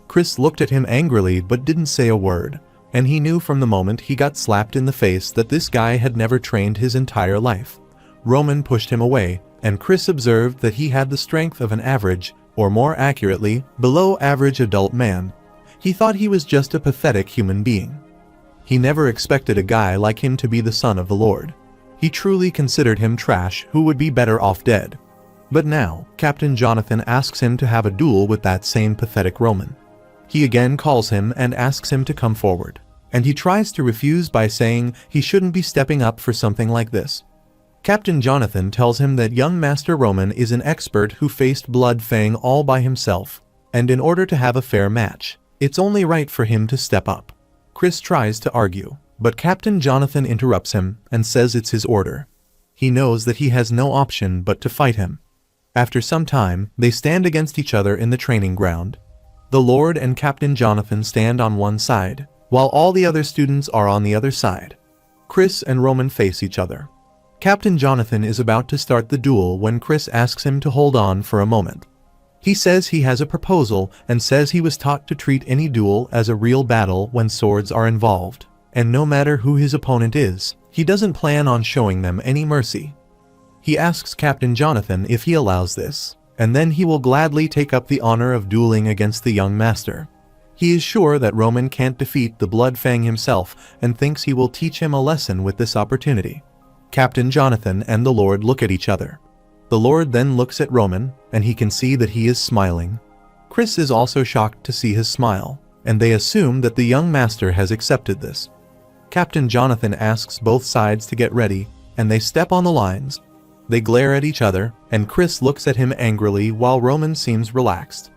Chris looked at him angrily but didn't say a word, and he knew from the moment he got slapped in the face that this guy had never trained his entire life. Roman pushed him away, and Chris observed that he had the strength of an average, or more accurately, below average adult man. He thought he was just a pathetic human being. He never expected a guy like him to be the son of the Lord. He truly considered him trash who would be better off dead. But now, Captain Jonathan asks him to have a duel with that same pathetic Roman. He again calls him and asks him to come forward, and he tries to refuse by saying he shouldn't be stepping up for something like this. Captain Jonathan tells him that young Master Roman is an expert who faced Blood Fang all by himself, and in order to have a fair match, it's only right for him to step up. Chris tries to argue, but Captain Jonathan interrupts him and says it's his order. He knows that he has no option but to fight him. After some time, they stand against each other in the training ground. The Lord and Captain Jonathan stand on one side, while all the other students are on the other side. Chris and Roman face each other. Captain Jonathan is about to start the duel when Chris asks him to hold on for a moment. He says he has a proposal and says he was taught to treat any duel as a real battle when swords are involved, and no matter who his opponent is, he doesn't plan on showing them any mercy. He asks Captain Jonathan if he allows this, and then he will gladly take up the honor of dueling against the young master. He is sure that Roman can't defeat the Blood Fang himself and thinks he will teach him a lesson with this opportunity. Captain Jonathan and the Lord look at each other. The Lord then looks at Roman, and he can see that he is smiling. Chris is also shocked to see his smile, and they assume that the young master has accepted this. Captain Jonathan asks both sides to get ready, and they step on the lines. They glare at each other, and Chris looks at him angrily while Roman seems relaxed.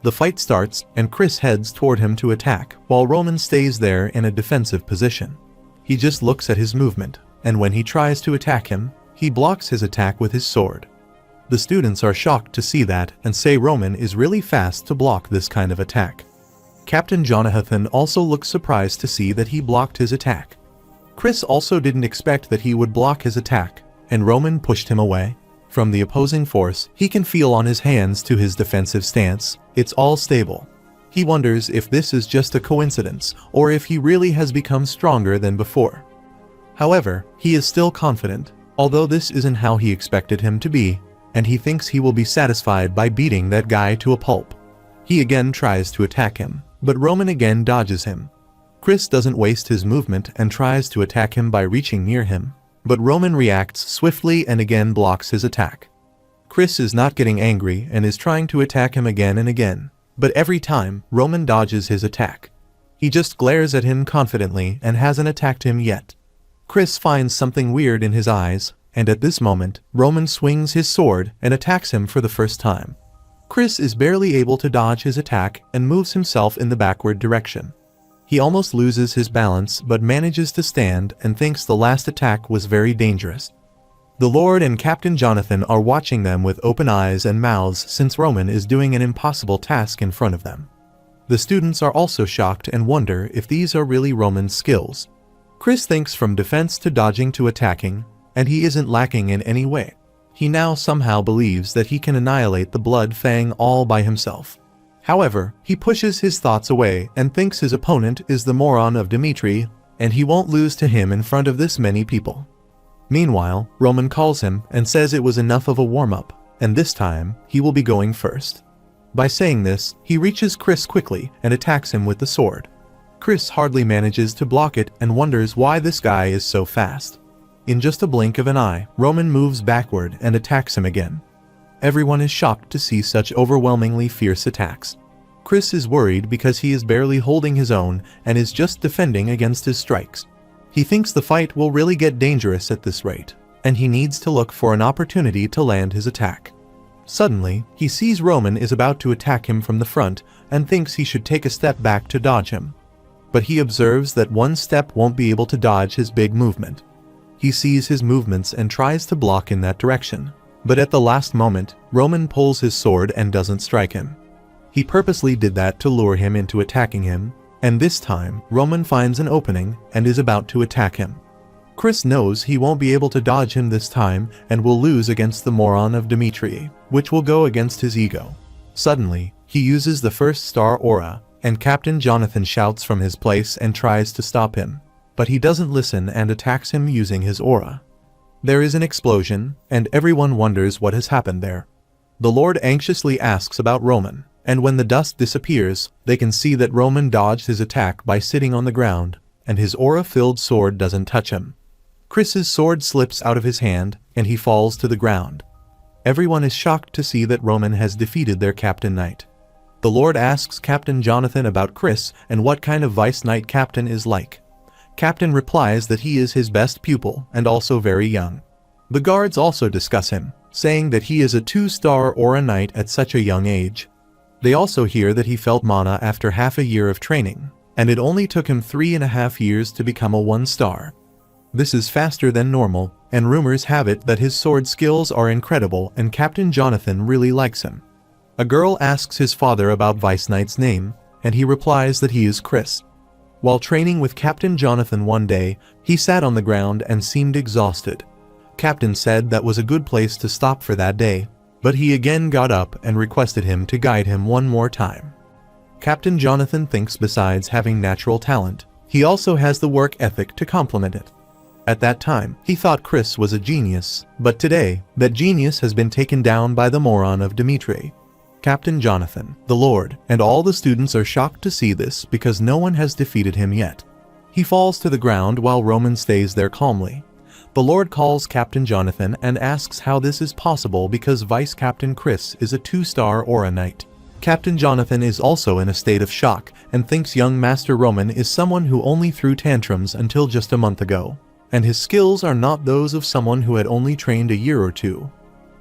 The fight starts, and Chris heads toward him to attack, while Roman stays there in a defensive position. He just looks at his movement, and when he tries to attack him, he blocks his attack with his sword. The students are shocked to see that and say Roman is really fast to block this kind of attack. Captain Jonathan also looks surprised to see that he blocked his attack. Chris also didn't expect that he would block his attack, and Roman pushed him away. From the opposing force, he can feel on his hands to his defensive stance, it's all stable. He wonders if this is just a coincidence, or if he really has become stronger than before. However, he is still confident, although this isn't how he expected him to be, and he thinks he will be satisfied by beating that guy to a pulp. He again tries to attack him, but Roman again dodges him. Chris doesn't waste his movement and tries to attack him by reaching near him, but Roman reacts swiftly and again blocks his attack. Chris is not getting angry and is trying to attack him again and again, but every time, Roman dodges his attack. He just glares at him confidently and hasn't attacked him yet. Chris finds something weird in his eyes, and at this moment, Roman swings his sword and attacks him for the first time. Chris is barely able to dodge his attack and moves himself in the backward direction. He almost loses his balance but manages to stand and thinks the last attack was very dangerous. The Lord and Captain Jonathan are watching them with open eyes and mouths since Roman is doing an impossible task in front of them. The students are also shocked and wonder if these are really Roman's skills. Chris thinks from defense to dodging to attacking, and he isn't lacking in any way. He now somehow believes that he can annihilate the Blood Fang all by himself. However, he pushes his thoughts away and thinks his opponent is the moron of Dimitri, and he won't lose to him in front of this many people. Meanwhile, Roman calls him and says it was enough of a warm-up, and this time, he will be going first. By saying this, he reaches Chris quickly and attacks him with the sword. Chris hardly manages to block it and wonders why this guy is so fast. In just a blink of an eye, Roman moves backward and attacks him again. Everyone is shocked to see such overwhelmingly fierce attacks. Chris is worried because he is barely holding his own and is just defending against his strikes. He thinks the fight will really get dangerous at this rate, and he needs to look for an opportunity to land his attack. Suddenly, he sees Roman is about to attack him from the front and thinks he should take a step back to dodge him. But he observes that one step won't be able to dodge his big movement. He sees his movements and tries to block in that direction. But at the last moment, Roman pulls his sword and doesn't strike him. He purposely did that to lure him into attacking him, and this time, Roman finds an opening and is about to attack him. Chris knows he won't be able to dodge him this time and will lose against the moron of Dimitri, which will go against his ego. Suddenly, he uses the first star aura, and Captain Jonathan shouts from his place and tries to stop him, but he doesn't listen and attacks him using his aura. There is an explosion, and everyone wonders what has happened there. The Lord anxiously asks about Roman, and when the dust disappears, they can see that Roman dodged his attack by sitting on the ground, and his aura-filled sword doesn't touch him. Chris's sword slips out of his hand, and he falls to the ground. Everyone is shocked to see that Roman has defeated their Captain Knight. The Lord asks Captain Jonathan about Chris and what kind of Vice Knight Captain is like. Captain replies that he is his best pupil and also very young. The guards also discuss him, saying that he is a 2-star Aura Knight at such a young age. They also hear that he felt mana after half a year of training, and it only took him 3.5 years to become a 1-star. This is faster than normal, and rumors have it that his sword skills are incredible and Captain Jonathan really likes him. A girl asks his father about Vice Knight's name, and he replies that he is Chris. While training with Captain Jonathan one day, he sat on the ground and seemed exhausted. Captain said that was a good place to stop for that day, but he again got up and requested him to guide him one more time. Captain Jonathan thinks besides having natural talent, he also has the work ethic to complement it. At that time, he thought Chris was a genius, but today, that genius has been taken down by the moron of Dimitri. Captain Jonathan, the Lord, and all the students are shocked to see this because no one has defeated him yet. He falls to the ground while Roman stays there calmly. The Lord calls Captain Jonathan and asks how this is possible because Vice Captain Chris is a 2-star Aura Knight. Captain Jonathan is also in a state of shock and thinks young Master Roman is someone who only threw tantrums until just a month ago, and his skills are not those of someone who had only trained a year or two.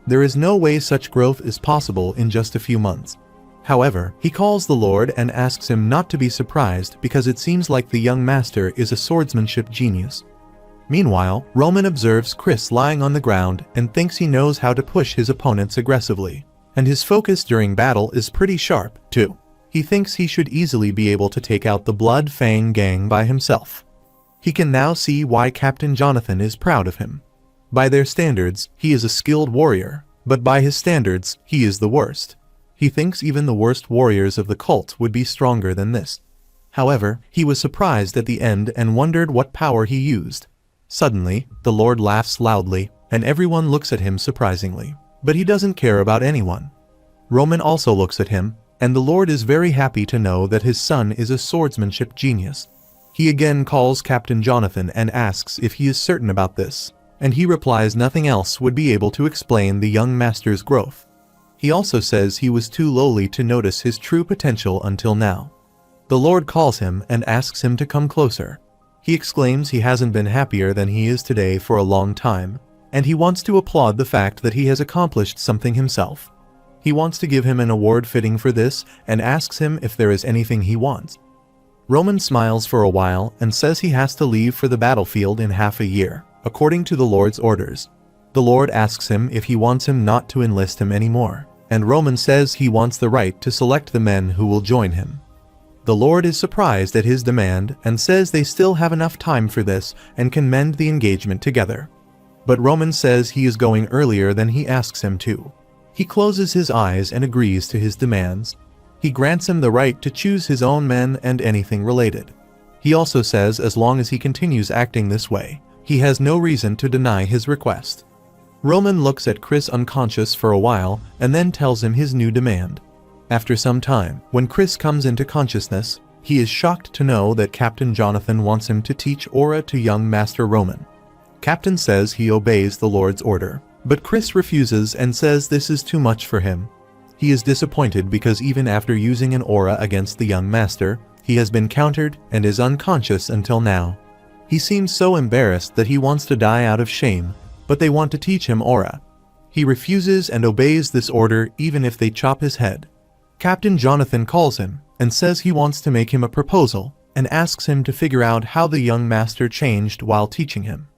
There is no way such growth is possible in just a few months. However, he calls the Lord and asks him not to be surprised because it seems like the young master is a swordsmanship genius. Meanwhile, Roman observes Chris lying on the ground and thinks he knows how to push his opponents aggressively, and his focus during battle is pretty sharp, too. He thinks he should easily be able to take out the Blood Fang gang by himself. He can now see why Captain Jonathan is proud of him. By their standards, he is a skilled warrior, but by his standards, he is the worst. He thinks even the worst warriors of the cult would be stronger than this. However, he was surprised at the end and wondered what power he used. Suddenly, the Lord laughs loudly, and everyone looks at him surprisingly. But he doesn't care about anyone. Roman also looks at him, and the Lord is very happy to know that his son is a swordsmanship genius. He again calls Captain Jonathan and asks if he is certain about this, and he replies nothing else would be able to explain the young master's growth. He also says he was too lowly to notice his true potential until now. The Lord calls him and asks him to come closer. He exclaims he hasn't been happier than he is today for a long time, and he wants to applaud the fact that he has accomplished something himself. He wants to give him an award fitting for this and asks him if there is anything he wants. Roman smiles for a while and says he has to leave for the battlefield in half a year, according to the Lord's orders. The Lord asks him if he wants him not to enlist him anymore, and Roman says he wants the right to select the men who will join him. The Lord is surprised at his demand and says they still have enough time for this and can mend the engagement together. But Roman says he is going earlier than he asks him to. He closes his eyes and agrees to his demands. He grants him the right to choose his own men and anything related. He also says as long as he continues acting this way, he has no reason to deny his request. Roman looks at Chris unconscious for a while and then tells him his new demand. After some time, when Chris comes into consciousness, he is shocked to know that Captain Jonathan wants him to teach aura to young Master Roman. Captain says he obeys the Lord's order, but Chris refuses and says this is too much for him. He is disappointed because even after using an aura against the young master, he has been countered and is unconscious until now. He seems so embarrassed that he wants to die out of shame, but they want to teach him aura. He refuses and obeys this order even if they chop his head. Captain Jonathan calls him and says he wants to make him a proposal and asks him to figure out how the young master changed while teaching him.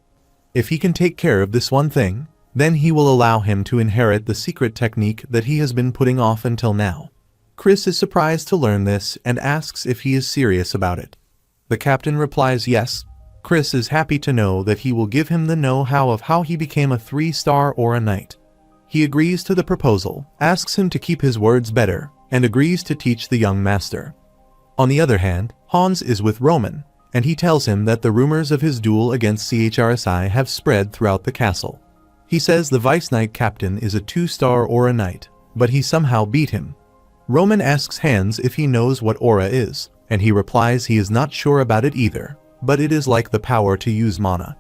If he can take care of this one thing, then he will allow him to inherit the secret technique that he has been putting off until now. Chris is surprised to learn this and asks if he is serious about it. The captain replies yes. Chris is happy to know that he will give him the know-how of how he became a 3-star Aura Knight. He agrees to the proposal, asks him to keep his words better, and agrees to teach the young master. On the other hand, Hans is with Roman, and he tells him that the rumors of his duel against CHRSI have spread throughout the castle. He says the Vice Knight Captain is a 2-star Aura Knight, but he somehow beat him. Roman asks Hans if he knows what aura is, and he replies he is not sure about it either, but it is like the power to use mana.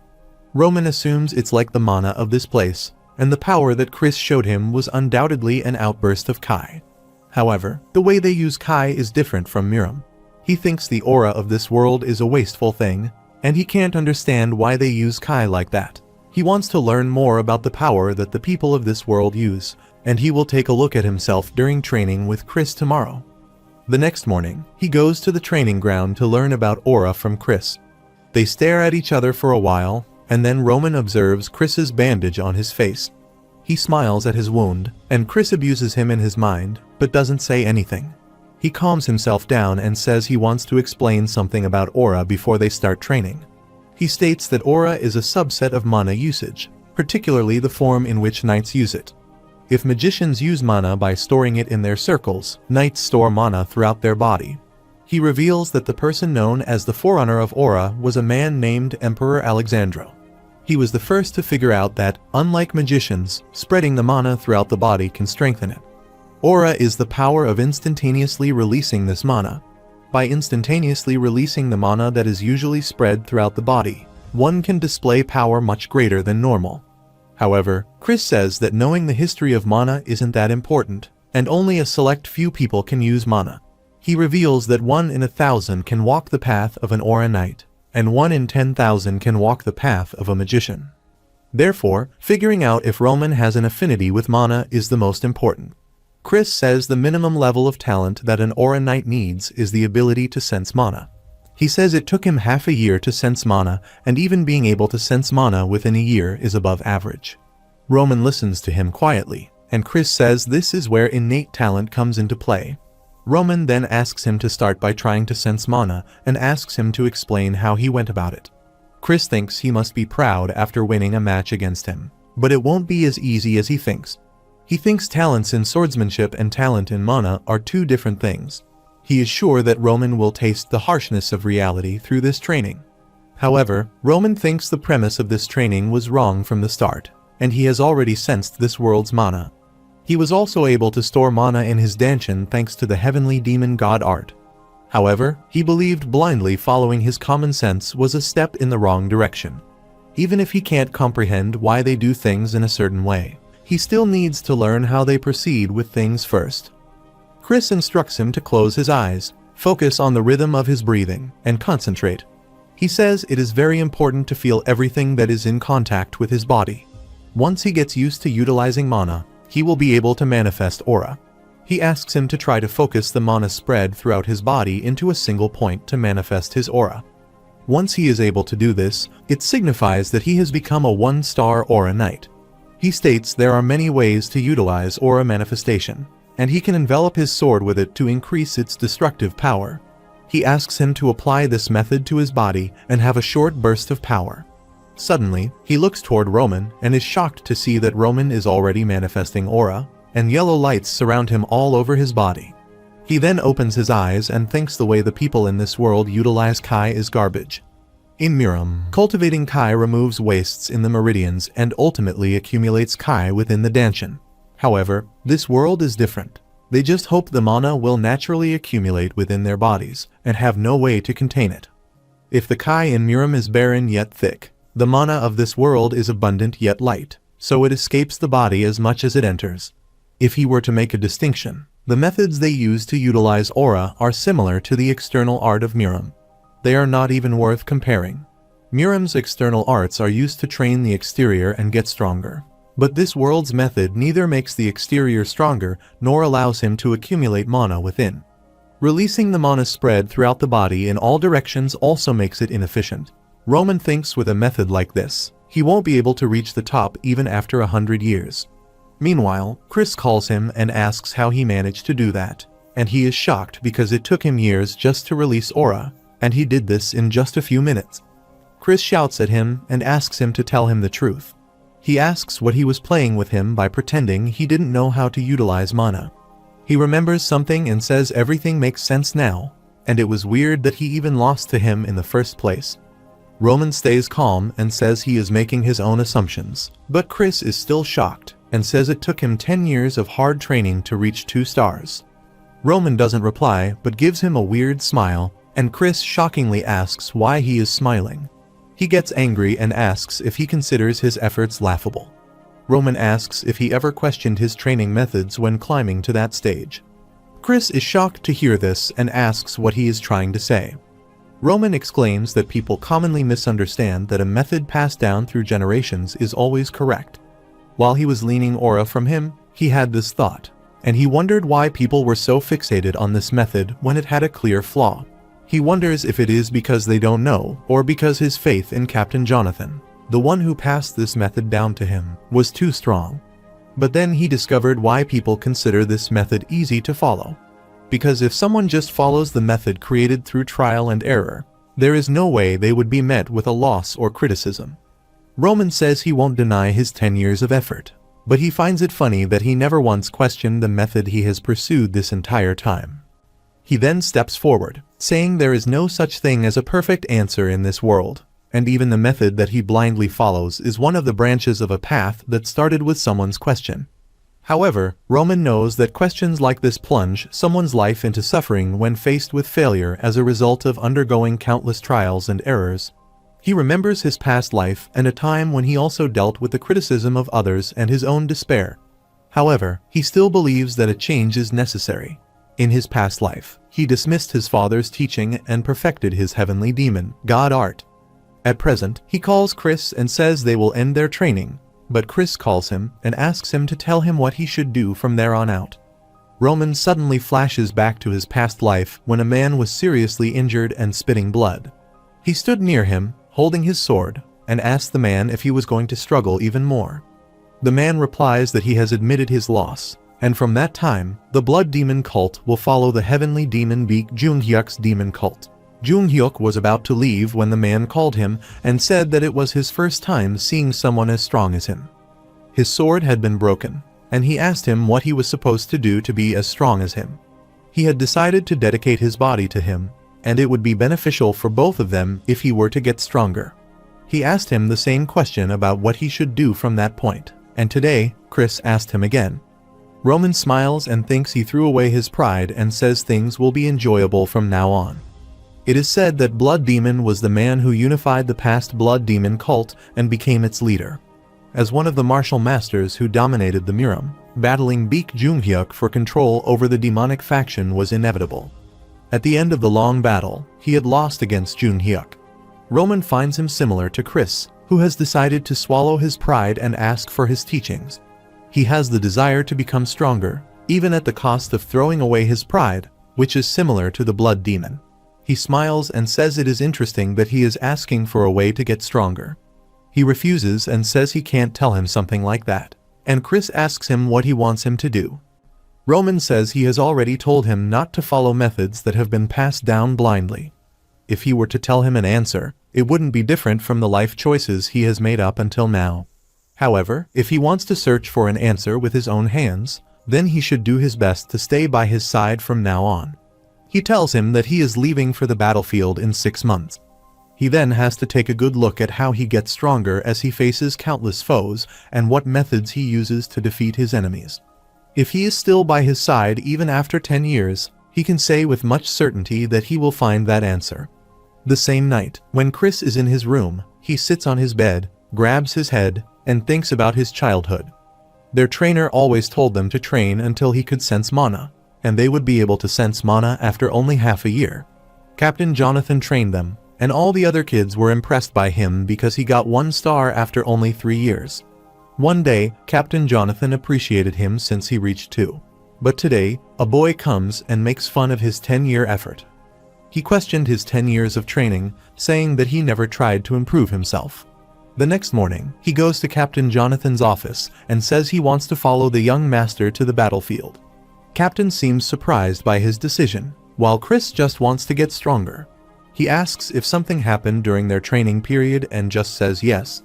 Roman assumes it's like the mana of this place, and the power that Chris showed him was undoubtedly an outburst of Kai. However, the way they use Kai is different from Miram. He thinks the aura of this world is a wasteful thing, and he can't understand why they use Kai like that. He wants to learn more about the power that the people of this world use, and he will take a look at himself during training with Chris tomorrow. The next morning, he goes to the training ground to learn about aura from Chris. They stare at each other for a while, and then Roman observes Chris's bandage on his face. He smiles at his wound, and Chris abuses him in his mind, but doesn't say anything. He calms himself down and says he wants to explain something about aura before they start training. He states that aura is a subset of mana usage, particularly the form in which knights use it. If magicians use mana by storing it in their circles, knights store mana throughout their body. He reveals that the person known as the forerunner of aura was a man named Emperor Alexandro. He was the first to figure out that, unlike magicians, spreading the mana throughout the body can strengthen it. Aura is the power of instantaneously releasing this mana. By instantaneously releasing the mana that is usually spread throughout the body, one can display power much greater than normal. However, Chris says that knowing the history of mana isn't that important, and only a select few people can use mana. He reveals that 1 in 1,000 can walk the path of an Aura Knight, and 1 in 10,000 can walk the path of a magician. Therefore, figuring out if Roman has an affinity with mana is the most important. Chris says the minimum level of talent that an Aura Knight needs is the ability to sense mana. He says it took him half a year to sense mana, and even being able to sense mana within a year is above average. Roman listens to him quietly, and Chris says this is where innate talent comes into play. Roman then asks him to start by trying to sense mana and asks him to explain how he went about it. Chris thinks he must be proud after winning a match against him, but it won't be as easy as he thinks. He thinks talents in swordsmanship and talent in mana are two different things. He is sure that Roman will taste the harshness of reality through this training. However, Roman thinks the premise of this training was wrong from the start, and he has already sensed this world's mana. He was also able to store mana in his Danshin thanks to the heavenly demon god art. However, he believed blindly following his common sense was a step in the wrong direction. Even if he can't comprehend why they do things in a certain way, he still needs to learn how they proceed with things first. Chris instructs him to close his eyes, focus on the rhythm of his breathing, and concentrate. He says it is very important to feel everything that is in contact with his body. Once he gets used to utilizing mana, he will be able to manifest aura. He asks him to try to focus the mana spread throughout his body into a single point to manifest his aura. Once he is able to do this, it signifies that he has become a 1-star aura knight. He states there are many ways to utilize aura manifestation, and he can envelop his sword with it to increase its destructive power. He asks him to apply this method to his body and have a short burst of power. Suddenly, he looks toward Roman and is shocked to see that Roman is already manifesting aura, and yellow lights surround him all over his body. He then opens his eyes and thinks the way the people in this world utilize Kai is garbage. In Miram, cultivating Kai removes wastes in the meridians and ultimately accumulates Kai within the Danshin. However, this world is different. They just hope the mana will naturally accumulate within their bodies and have no way to contain it. If the Kai in Miram is barren yet thick, the mana of this world is abundant yet light, so it escapes the body as much as it enters. If he were to make a distinction, the methods they use to utilize aura are similar to the external art of Miram. They are not even worth comparing. Miram's external arts are used to train the exterior and get stronger. But this world's method neither makes the exterior stronger nor allows him to accumulate mana within. Releasing the mana spread throughout the body in all directions also makes it inefficient. Roman thinks with a method like this, he won't be able to reach the top even after 100 years. Meanwhile, Chris calls him and asks how he managed to do that, and he is shocked because it took him years just to release aura, and he did this in just a few minutes. Chris shouts at him and asks him to tell him the truth. He asks what he was playing with him by pretending he didn't know how to utilize mana. He remembers something and says everything makes sense now, and it was weird that he even lost to him in the first place. Roman stays calm and says he is making his own assumptions, but Chris is still shocked and says it took him 10 years of hard training to reach 2 stars. Roman doesn't reply but gives him a weird smile, and Chris shockingly asks why he is smiling. He gets angry and asks if he considers his efforts laughable. Roman asks if he ever questioned his training methods when climbing to that stage. Chris is shocked to hear this and asks what he is trying to say. Roman explains that people commonly misunderstand that a method passed down through generations is always correct. While he was leaning aura from him, he had this thought, and he wondered why people were so fixated on this method when it had a clear flaw. He wonders if it is because they don't know, or because his faith in Captain Jonathan, the one who passed this method down to him, was too strong. But then he discovered why people consider this method easy to follow. Because if someone just follows the method created through trial and error, there is no way they would be met with a loss or criticism. Roman says he won't deny his 10 years of effort, but he finds it funny that he never once questioned the method he has pursued this entire time. He then steps forward, saying there is no such thing as a perfect answer in this world, and even the method that he blindly follows is one of the branches of a path that started with someone's question. However, Roman knows that questions like this plunge someone's life into suffering when faced with failure as a result of undergoing countless trials and errors. He remembers his past life and a time when he also dealt with the criticism of others and his own despair. However, he still believes that a change is necessary. In his past life, he dismissed his father's teaching and perfected his heavenly demon, God art. At present, he calls Chris and says they will end their training, but Chris calls him and asks him to tell him what he should do from there on out. Roman suddenly flashes back to his past life when a man was seriously injured and spitting blood. He stood near him, holding his sword, and asked the man if he was going to struggle even more. The man replies that he has admitted his loss, And from that time, the Blood Demon cult will follow the heavenly demon Baek Junhyuk's demon cult. Junhyuk was about to leave when the man called him and said that it was his first time seeing someone as strong as him. His sword had been broken, and he asked him what he was supposed to do to be as strong as him. He had decided to dedicate his body to him, and it would be beneficial for both of them if he were to get stronger. He asked him the same question about what he should do from that point, and today, Chris asked him again. Roman smiles and thinks he threw away his pride and says things will be enjoyable from now on. It is said that Blood Demon was the man who unified the past Blood Demon cult and became its leader. As one of the martial masters who dominated the Muram, battling Baek Junhyuk for control over the demonic faction was inevitable. At the end of the long battle, he had lost against Junhyuk. Roman finds him similar to Chris, who has decided to swallow his pride and ask for his teachings. He has the desire to become stronger, even at the cost of throwing away his pride, which is similar to the Blood Demon. He smiles and says it is interesting that he is asking for a way to get stronger. He refuses and says he can't tell him something like that, and Chris asks him what he wants him to do. Roman says he has already told him not to follow methods that have been passed down blindly. If he were to tell him an answer, it wouldn't be different from the life choices he has made up until now. However, if he wants to search for an answer with his own hands, then he should do his best to stay by his side from now on. He tells him that he is leaving for the battlefield in 6 months. He then has to take a good look at how he gets stronger as he faces countless foes and what methods he uses to defeat his enemies. If he is still by his side even after 10 years, he can say with much certainty that he will find that answer. The same night, when Chris is in his room, he sits on his bed, grabs his head, and thinks about his childhood. Their trainer always told them to train until he could sense mana, and they would be able to sense mana after only half a year. Captain Jonathan trained them, and all the other kids were impressed by him because he got 1 star after only 3 years. One day, Captain Jonathan appreciated him since he reached 2. But today, a boy comes and makes fun of his 10-year effort. He questioned his 10 years of training, saying that he never tried to improve himself. The next morning, he goes to Captain Jonathan's office and says he wants to follow the young master to the battlefield. Captain seems surprised by his decision, while Chris just wants to get stronger. He asks if something happened during their training period and just says yes.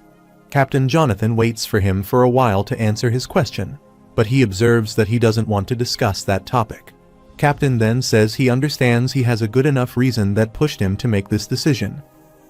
Captain Jonathan waits for him for a while to answer his question, but he observes that he doesn't want to discuss that topic. Captain then says he understands he has a good enough reason that pushed him to make this decision.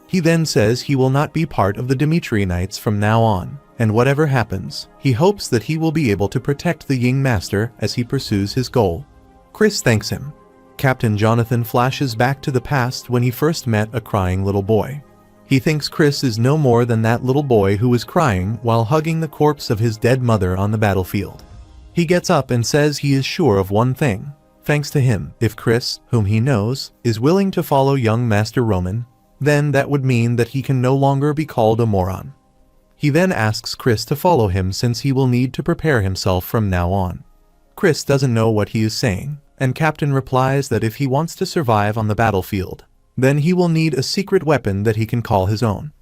He then says he will not be part of the Dimitri Knights from now on, and whatever happens, he hopes that he will be able to protect the Ying Master as he pursues his goal. Chris thanks him. Captain Jonathan flashes back to the past when he first met a crying little boy. He thinks Chris is no more than that little boy who was crying while hugging the corpse of his dead mother on the battlefield. He gets up and says he is sure of one thing. Thanks to him, if Chris, whom he knows, is willing to follow young Master Roman, then that would mean that he can no longer be called a moron. He then asks Chris to follow him since he will need to prepare himself from now on. Chris doesn't know what he is saying, and Captain replies that if he wants to survive on the battlefield, then he will need a secret weapon that he can call his own.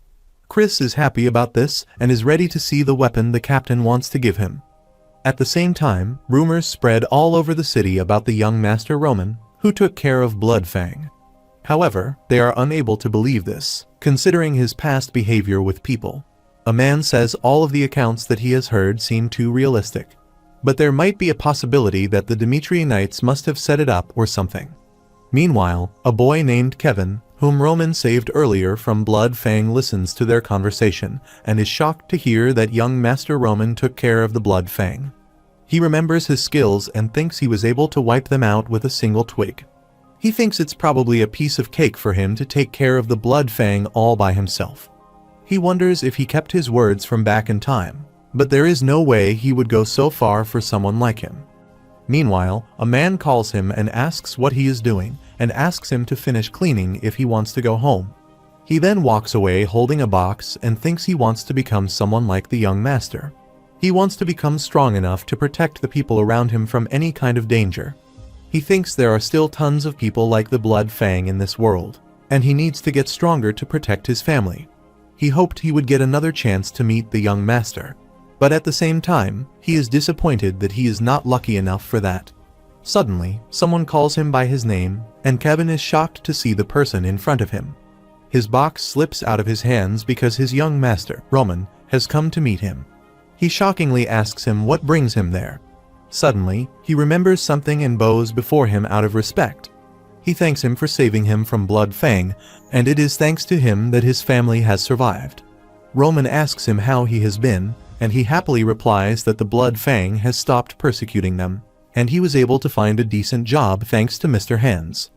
Chris is happy about this and is ready to see the weapon the captain wants to give him. At the same time, rumors spread all over the city about the young Master Roman, who took care of Bloodfang. However, they are unable to believe this, considering his past behavior with people. A man says all of the accounts that he has heard seem too realistic. But there might be a possibility that the Dimitri Knights must have set it up or something. Meanwhile, a boy named Kevin, whom Roman saved earlier from Bloodfang, listens to their conversation and is shocked to hear that young Master Roman took care of the Bloodfang. He remembers his skills and thinks he was able to wipe them out with a single twig. He thinks it's probably a piece of cake for him to take care of the Bloodfang all by himself. He wonders if he kept his words from back in time, but there is no way he would go so far for someone like him. Meanwhile, a man calls him and asks what he is doing, and asks him to finish cleaning if he wants to go home. He then walks away holding a box and thinks he wants to become someone like the young master. He wants to become strong enough to protect the people around him from any kind of danger. He thinks there are still tons of people like the Bloodfang in this world, and he needs to get stronger to protect his family. He hoped he would get another chance to meet the young master. But at the same time, he is disappointed that he is not lucky enough for that. Suddenly, someone calls him by his name, and Kevin is shocked to see the person in front of him. His box slips out of his hands because his young master, Roman, has come to meet him. He shockingly asks him what brings him there. Suddenly, he remembers something and bows before him out of respect. He thanks him for saving him from Blood Fang, and it is thanks to him that his family has survived. Roman asks him how he has been, and he happily replies that the Blood Fang has stopped persecuting them, and he was able to find a decent job thanks to Mr. Hands.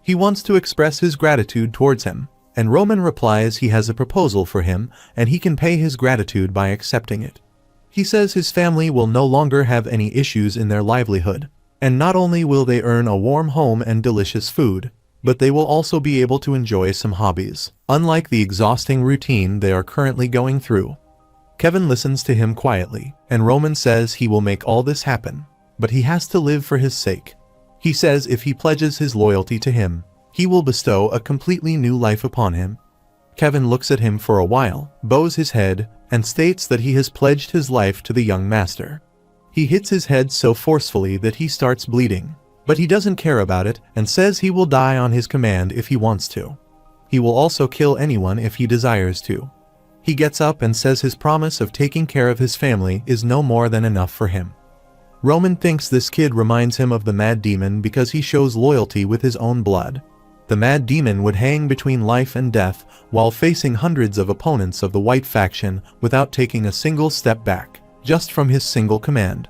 He wants to express his gratitude towards him, and Roman replies he has a proposal for him and he can pay his gratitude by accepting it. He says his family will no longer have any issues in their livelihood, and not only will they earn a warm home and delicious food, but they will also be able to enjoy some hobbies, unlike the exhausting routine they are currently going through. Kevin listens to him quietly, and Roman says he will make all this happen, but he has to live for his sake. He says if he pledges his loyalty to him, he will bestow a completely new life upon him. Kevin looks at him for a while, bows his head, and states that he has pledged his life to the young master. He hits his head so forcefully that he starts bleeding, but he doesn't care about it and says he will die on his command if he wants to. He will also kill anyone if he desires to. He gets up and says his promise of taking care of his family is no more than enough for him. Roman thinks this kid reminds him of the Mad Demon because he shows loyalty with his own blood. The Mad Demon would hang between life and death while facing hundreds of opponents of the White faction without taking a single step back, just from his single command.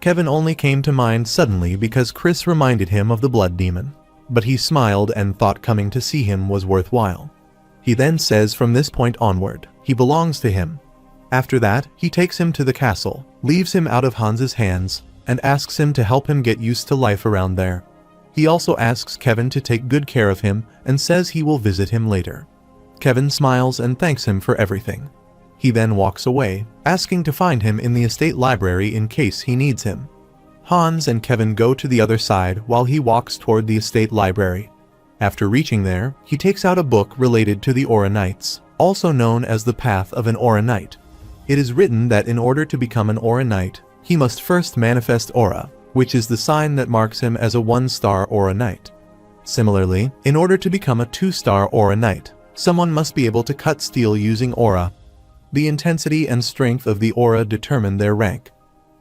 Kevin only came to mind suddenly because Chris reminded him of the Blood Demon, but he smiled and thought coming to see him was worthwhile. He then says from this point onward, he belongs to him. After that, he takes him to the castle, leaves him out of Hans's hands, and asks him to help him get used to life around there. He also asks Kevin to take good care of him and says he will visit him later. Kevin smiles and thanks him for everything. He then walks away, asking to find him in the estate library in case he needs him. Hans and Kevin go to the other side while he walks toward the estate library. After reaching there, he takes out a book related to the Aura Knights, also known as the Path of an Aura Knight. It is written that in order to become an Aura Knight, he must first manifest Aura, which is the sign that marks him as a 1-star Aura Knight. Similarly, in order to become a 2-star Aura Knight, someone must be able to cut steel using Aura. The intensity and strength of the Aura determine their rank.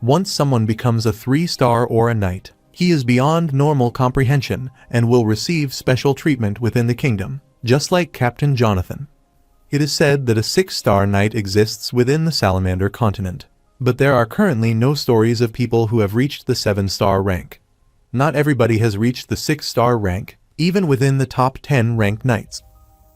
Once someone becomes a 3-star Aura Knight, he is beyond normal comprehension and will receive special treatment within the kingdom, just like Captain Jonathan. It is said that a 6-star Knight exists within the Salamander continent, but there are currently no stories of people who have reached the 7-star rank. Not everybody has reached the 6-star rank, even within the top 10 ranked knights.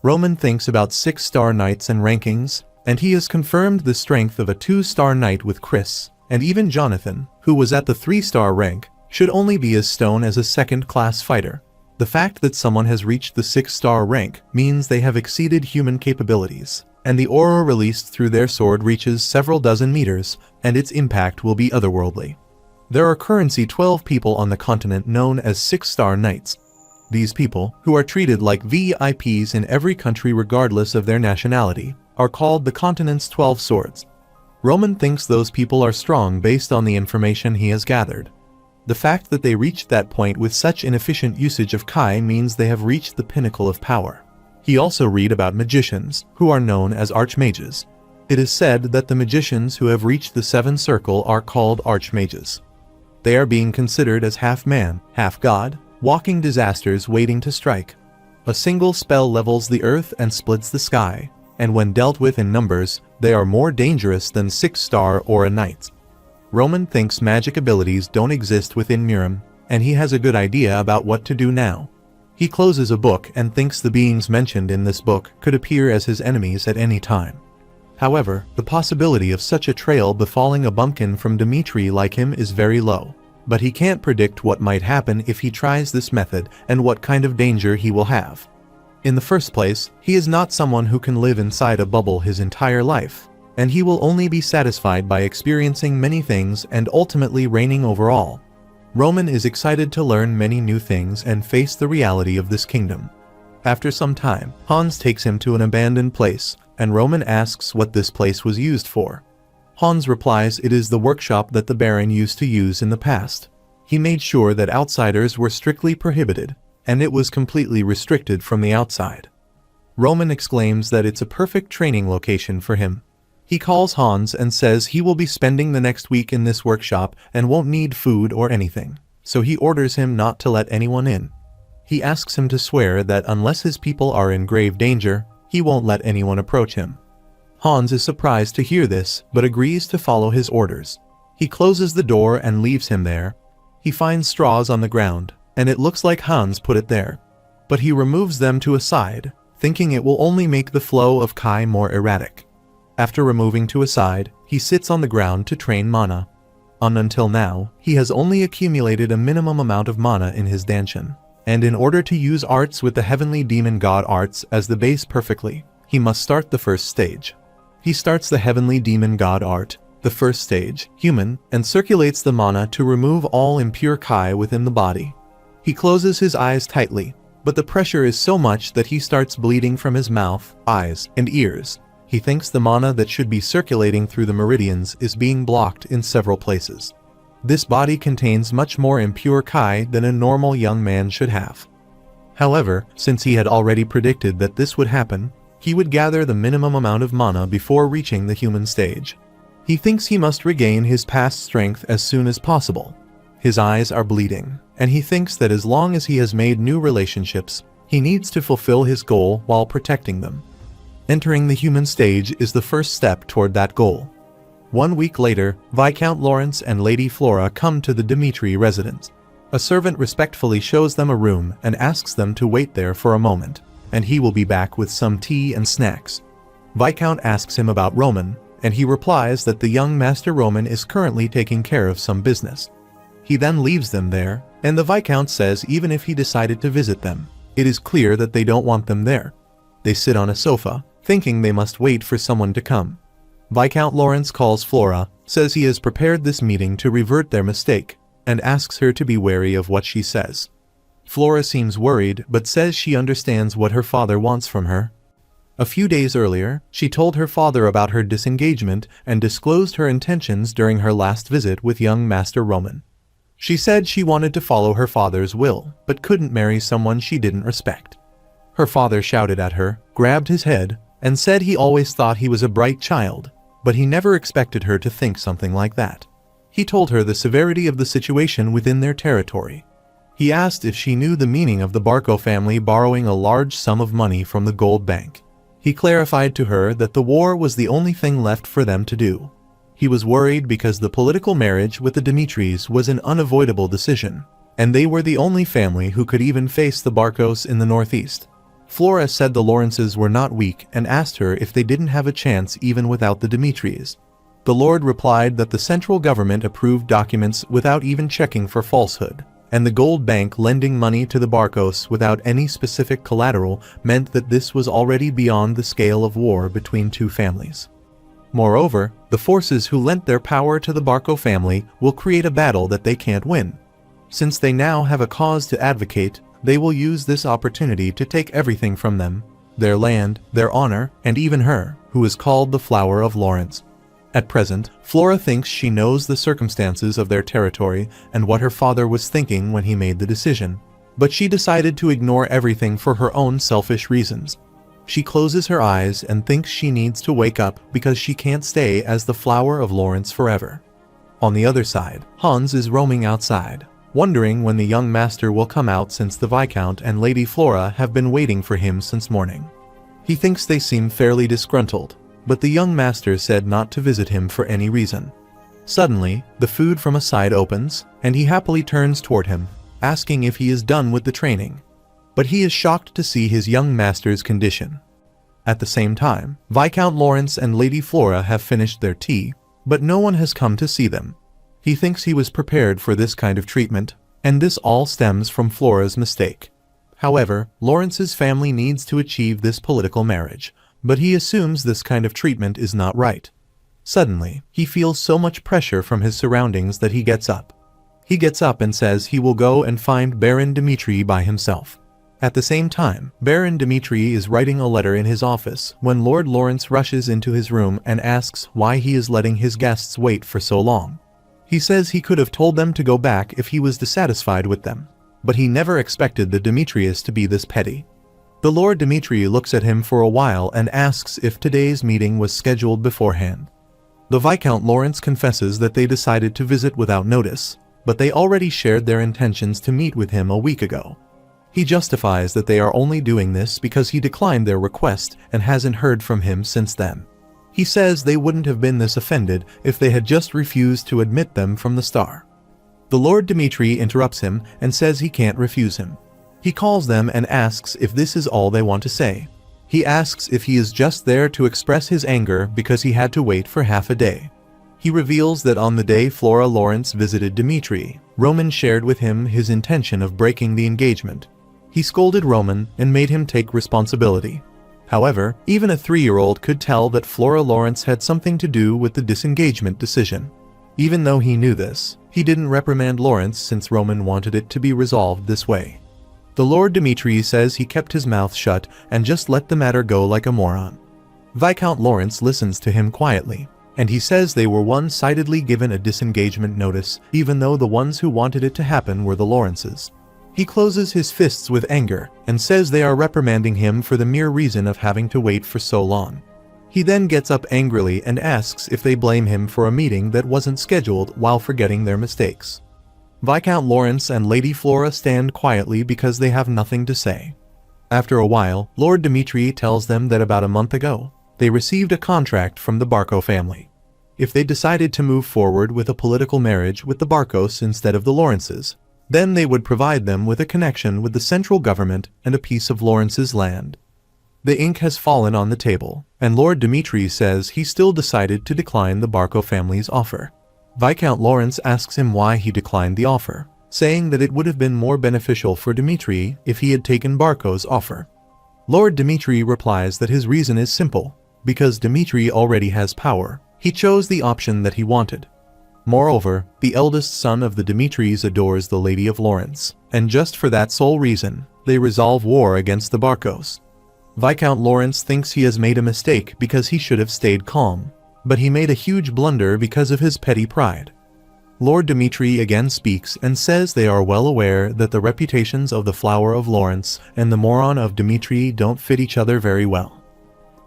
Roman thinks about 6-star knights and rankings, and he has confirmed the strength of a 2-star knight with Chris, and even Jonathan, who was at the 3-star rank, should only be as stone as a 2nd-class fighter. The fact that someone has reached the 6-star rank means they have exceeded human capabilities, and the aura released through their sword reaches several dozen meters, and its impact will be otherworldly. There are currently 12 people on the continent known as 6-star knights. These people, who are treated like VIPs in every country regardless of their nationality, are called the continent's 12 swords. Roman thinks those people are strong based on the information he has gathered. The fact that they reached that point with such inefficient usage of Kai means they have reached the pinnacle of power. He also read about magicians, who are known as archmages. It is said that the magicians who have reached the 7th circle are called archmages. They are being considered as half man, half god, walking disasters waiting to strike. A single spell levels the earth and splits the sky, and when dealt with in numbers, they are more dangerous than 6-star Aura Knights. Roman thinks magic abilities don't exist within Miram, and he has a good idea about what to do now. He closes a book and thinks the beings mentioned in this book could appear as his enemies at any time. However, the possibility of such a trail befalling a bumpkin from Dimitri like him is very low, but he can't predict what might happen if he tries this method and what kind of danger he will have. In the first place, he is not someone who can live inside a bubble his entire life, and he will only be satisfied by experiencing many things and ultimately reigning over all. Roman is excited to learn many new things and face the reality of this kingdom. After some time, Hans takes him to an abandoned place, and Roman asks what this place was used for. Hans replies it is the workshop that the Baron used to use in the past. He made sure that outsiders were strictly prohibited, and it was completely restricted from the outside. Roman exclaims that it's a perfect training location for him. He calls Hans and says he will be spending the next week in this workshop and won't need food or anything, so he orders him not to let anyone in. He asks him to swear that unless his people are in grave danger, he won't let anyone approach him. Hans is surprised to hear this, but agrees to follow his orders. He closes the door and leaves him there. He finds straws on the ground, and it looks like Hans put it there. But he removes them to a side, thinking it will only make the flow of Kai more erratic. After removing to a side, he sits on the ground to train mana. Until now, he has only accumulated a minimum amount of mana in his Danshin, and in order to use arts with the Heavenly Demon God arts as the base perfectly, he must start the first stage. He starts the Heavenly Demon God art, the first stage, human, and circulates the mana to remove all impure Kai within the body. He closes his eyes tightly, but the pressure is so much that he starts bleeding from his mouth, eyes, and ears. He thinks the mana that should be circulating through the meridians is being blocked in several places. This body contains much more impure Kai than a normal young man should have. However, since he had already predicted that this would happen, he would gather the minimum amount of mana before reaching the human stage. He thinks he must regain his past strength as soon as possible. His eyes are bleeding, and he thinks that as long as he has made new relationships, he needs to fulfill his goal while protecting them. Entering the human stage is the first step toward that goal. 1 week later, Viscount Lawrence and Lady Flora come to the Dimitri residence. A servant respectfully shows them a room and asks them to wait there for a moment, and he will be back with some tea and snacks. Viscount asks him about Roman, and he replies that the young Master Roman is currently taking care of some business. He then leaves them there, and the Viscount says even if he decided to visit them, it is clear that they don't want them there. They sit on a sofa, thinking they must wait for someone to come. Viscount Lawrence calls Flora, says he has prepared this meeting to revert their mistake, and asks her to be wary of what she says. Flora seems worried but says she understands what her father wants from her. A few days earlier, she told her father about her disengagement and disclosed her intentions during her last visit with young Master Roman. She said she wanted to follow her father's will, but couldn't marry someone she didn't respect. Her father shouted at her, grabbed his head, and said he always thought he was a bright child, but he never expected her to think something like that. He told her the severity of the situation within their territory. He asked if she knew the meaning of the Barco family borrowing a large sum of money from the gold bank. He clarified to her that the war was the only thing left for them to do. He was worried because the political marriage with the Dimitris was an unavoidable decision, and they were the only family who could even face the Barcos in the northeast. Flora said the Lawrences were not weak and asked her if they didn't have a chance even without the Dimitris. The Lord replied that the central government approved documents without even checking for falsehood, and the gold bank lending money to the Barcos without any specific collateral meant that this was already beyond the scale of war between two families. Moreover, the forces who lent their power to the Barco family will create a battle that they can't win. Since they now have a cause to advocate, they will use this opportunity to take everything from them, their land, their honor, and even her, who is called the Flower of Lawrence. At present, Flora thinks she knows the circumstances of their territory and what her father was thinking when he made the decision, but she decided to ignore everything for her own selfish reasons. She closes her eyes and thinks she needs to wake up because she can't stay as the Flower of Lawrence forever. On the other side, Hans is roaming outside, wondering when the young master will come out since the Viscount and Lady Flora have been waiting for him since morning. He thinks they seem fairly disgruntled, but the young master said not to visit him for any reason. Suddenly, the food from a side opens, and he happily turns toward him, asking if he is done with the training. But he is shocked to see his young master's condition. At the same time, Viscount Lawrence and Lady Flora have finished their tea, but no one has come to see them. He thinks he was prepared for this kind of treatment, and this all stems from Flora's mistake. However, Lawrence's family needs to achieve this political marriage, but he assumes this kind of treatment is not right. Suddenly, he feels so much pressure from his surroundings that he gets up. He gets up and says he will go and find Baron Dimitri by himself. At the same time, Baron Dimitri is writing a letter in his office when Lord Lawrence rushes into his room and asks why he is letting his guests wait for so long. He says he could have told them to go back if he was dissatisfied with them, but he never expected the Demetrius to be this petty. The Lord Dimitri looks at him for a while and asks if today's meeting was scheduled beforehand. The Viscount Lawrence confesses that they decided to visit without notice, but they already shared their intentions to meet with him a week ago. He justifies that they are only doing this because he declined their request and hasn't heard from him since then. He says they wouldn't have been this offended if they had just refused to admit them from the start. The Lord Dimitri interrupts him and says he can't refuse him. He calls them and asks if this is all they want to say. He asks if he is just there to express his anger because he had to wait for half a day. He reveals that on the day Flora Lawrence visited Dimitri, Roman shared with him his intention of breaking the engagement. He scolded Roman and made him take responsibility. However, even a 3-year-old could tell that Flora Lawrence had something to do with the disengagement decision. Even though he knew this, he didn't reprimand Lawrence since Roman wanted it to be resolved this way. The Lord Dimitri says he kept his mouth shut and just let the matter go like a moron. Viscount Lawrence listens to him quietly, and he says they were one-sidedly given a disengagement notice, even though the ones who wanted it to happen were the Lawrences. He closes his fists with anger and says they are reprimanding him for the mere reason of having to wait for so long. He then gets up angrily and asks if they blame him for a meeting that wasn't scheduled while forgetting their mistakes. Viscount Lawrence and Lady Flora stand quietly because they have nothing to say. After a while, Lord Dimitri tells them that about a month ago, they received a contract from the Barco family. If they decided to move forward with a political marriage with the Barcos instead of the Lawrences, then they would provide them with a connection with the central government and a piece of Lawrence's land. The ink has fallen on the table, and Lord Dimitri says he still decided to decline the Barco family's offer. Viscount Lawrence asks him why he declined the offer, saying that it would have been more beneficial for Dimitri if he had taken Barco's offer. Lord Dimitri replies that his reason is simple: because Dimitri already has power, he chose the option that he wanted. Moreover, the eldest son of the Dimitris adores the Lady of Lawrence, and just for that sole reason, they resolve war against the Barcos. Viscount Lawrence thinks he has made a mistake because he should have stayed calm, but he made a huge blunder because of his petty pride. Lord Dimitri again speaks and says they are well aware that the reputations of the Flower of Lawrence and the moron of Dimitri don't fit each other very well.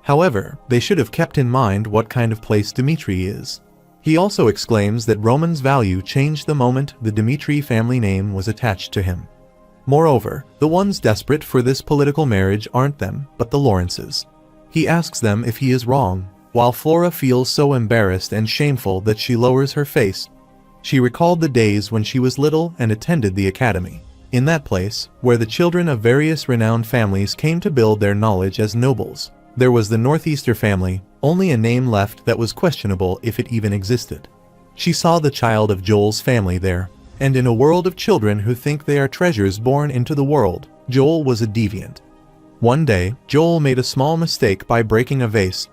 However, they should have kept in mind what kind of place Dimitri is. He also exclaims that Roman's value changed the moment the Dimitri family name was attached to him. Moreover, the ones desperate for this political marriage aren't them, but the Lawrences. He asks them if he is wrong, while Flora feels so embarrassed and shameful that she lowers her face. She recalled the days when she was little and attended the academy. In that place, where the children of various renowned families came to build their knowledge as nobles, there was the Northeaster family, only a name left that was questionable if it even existed. She saw the child of Joel's family there, and in a world of children who think they are treasures born into the world, Joel was a deviant. One day, Joel made a small mistake by breaking a vase.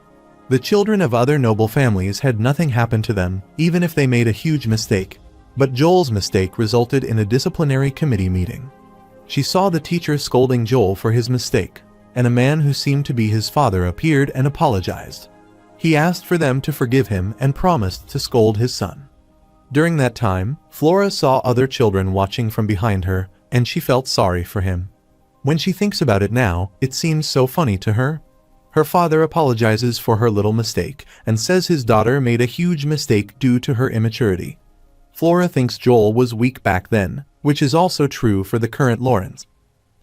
The children of other noble families had nothing happen to them, even if they made a huge mistake. But Joel's mistake resulted in a disciplinary committee meeting. She saw the teacher scolding Joel for his mistake, and a man who seemed to be his father appeared and apologized. He asked for them to forgive him and promised to scold his son. During that time, Flora saw other children watching from behind her, and she felt sorry for him. When she thinks about it now, it seems so funny to her. Her father apologizes for her little mistake and says his daughter made a huge mistake due to her immaturity. Flora thinks Joel was weak back then, which is also true for the current Lawrence.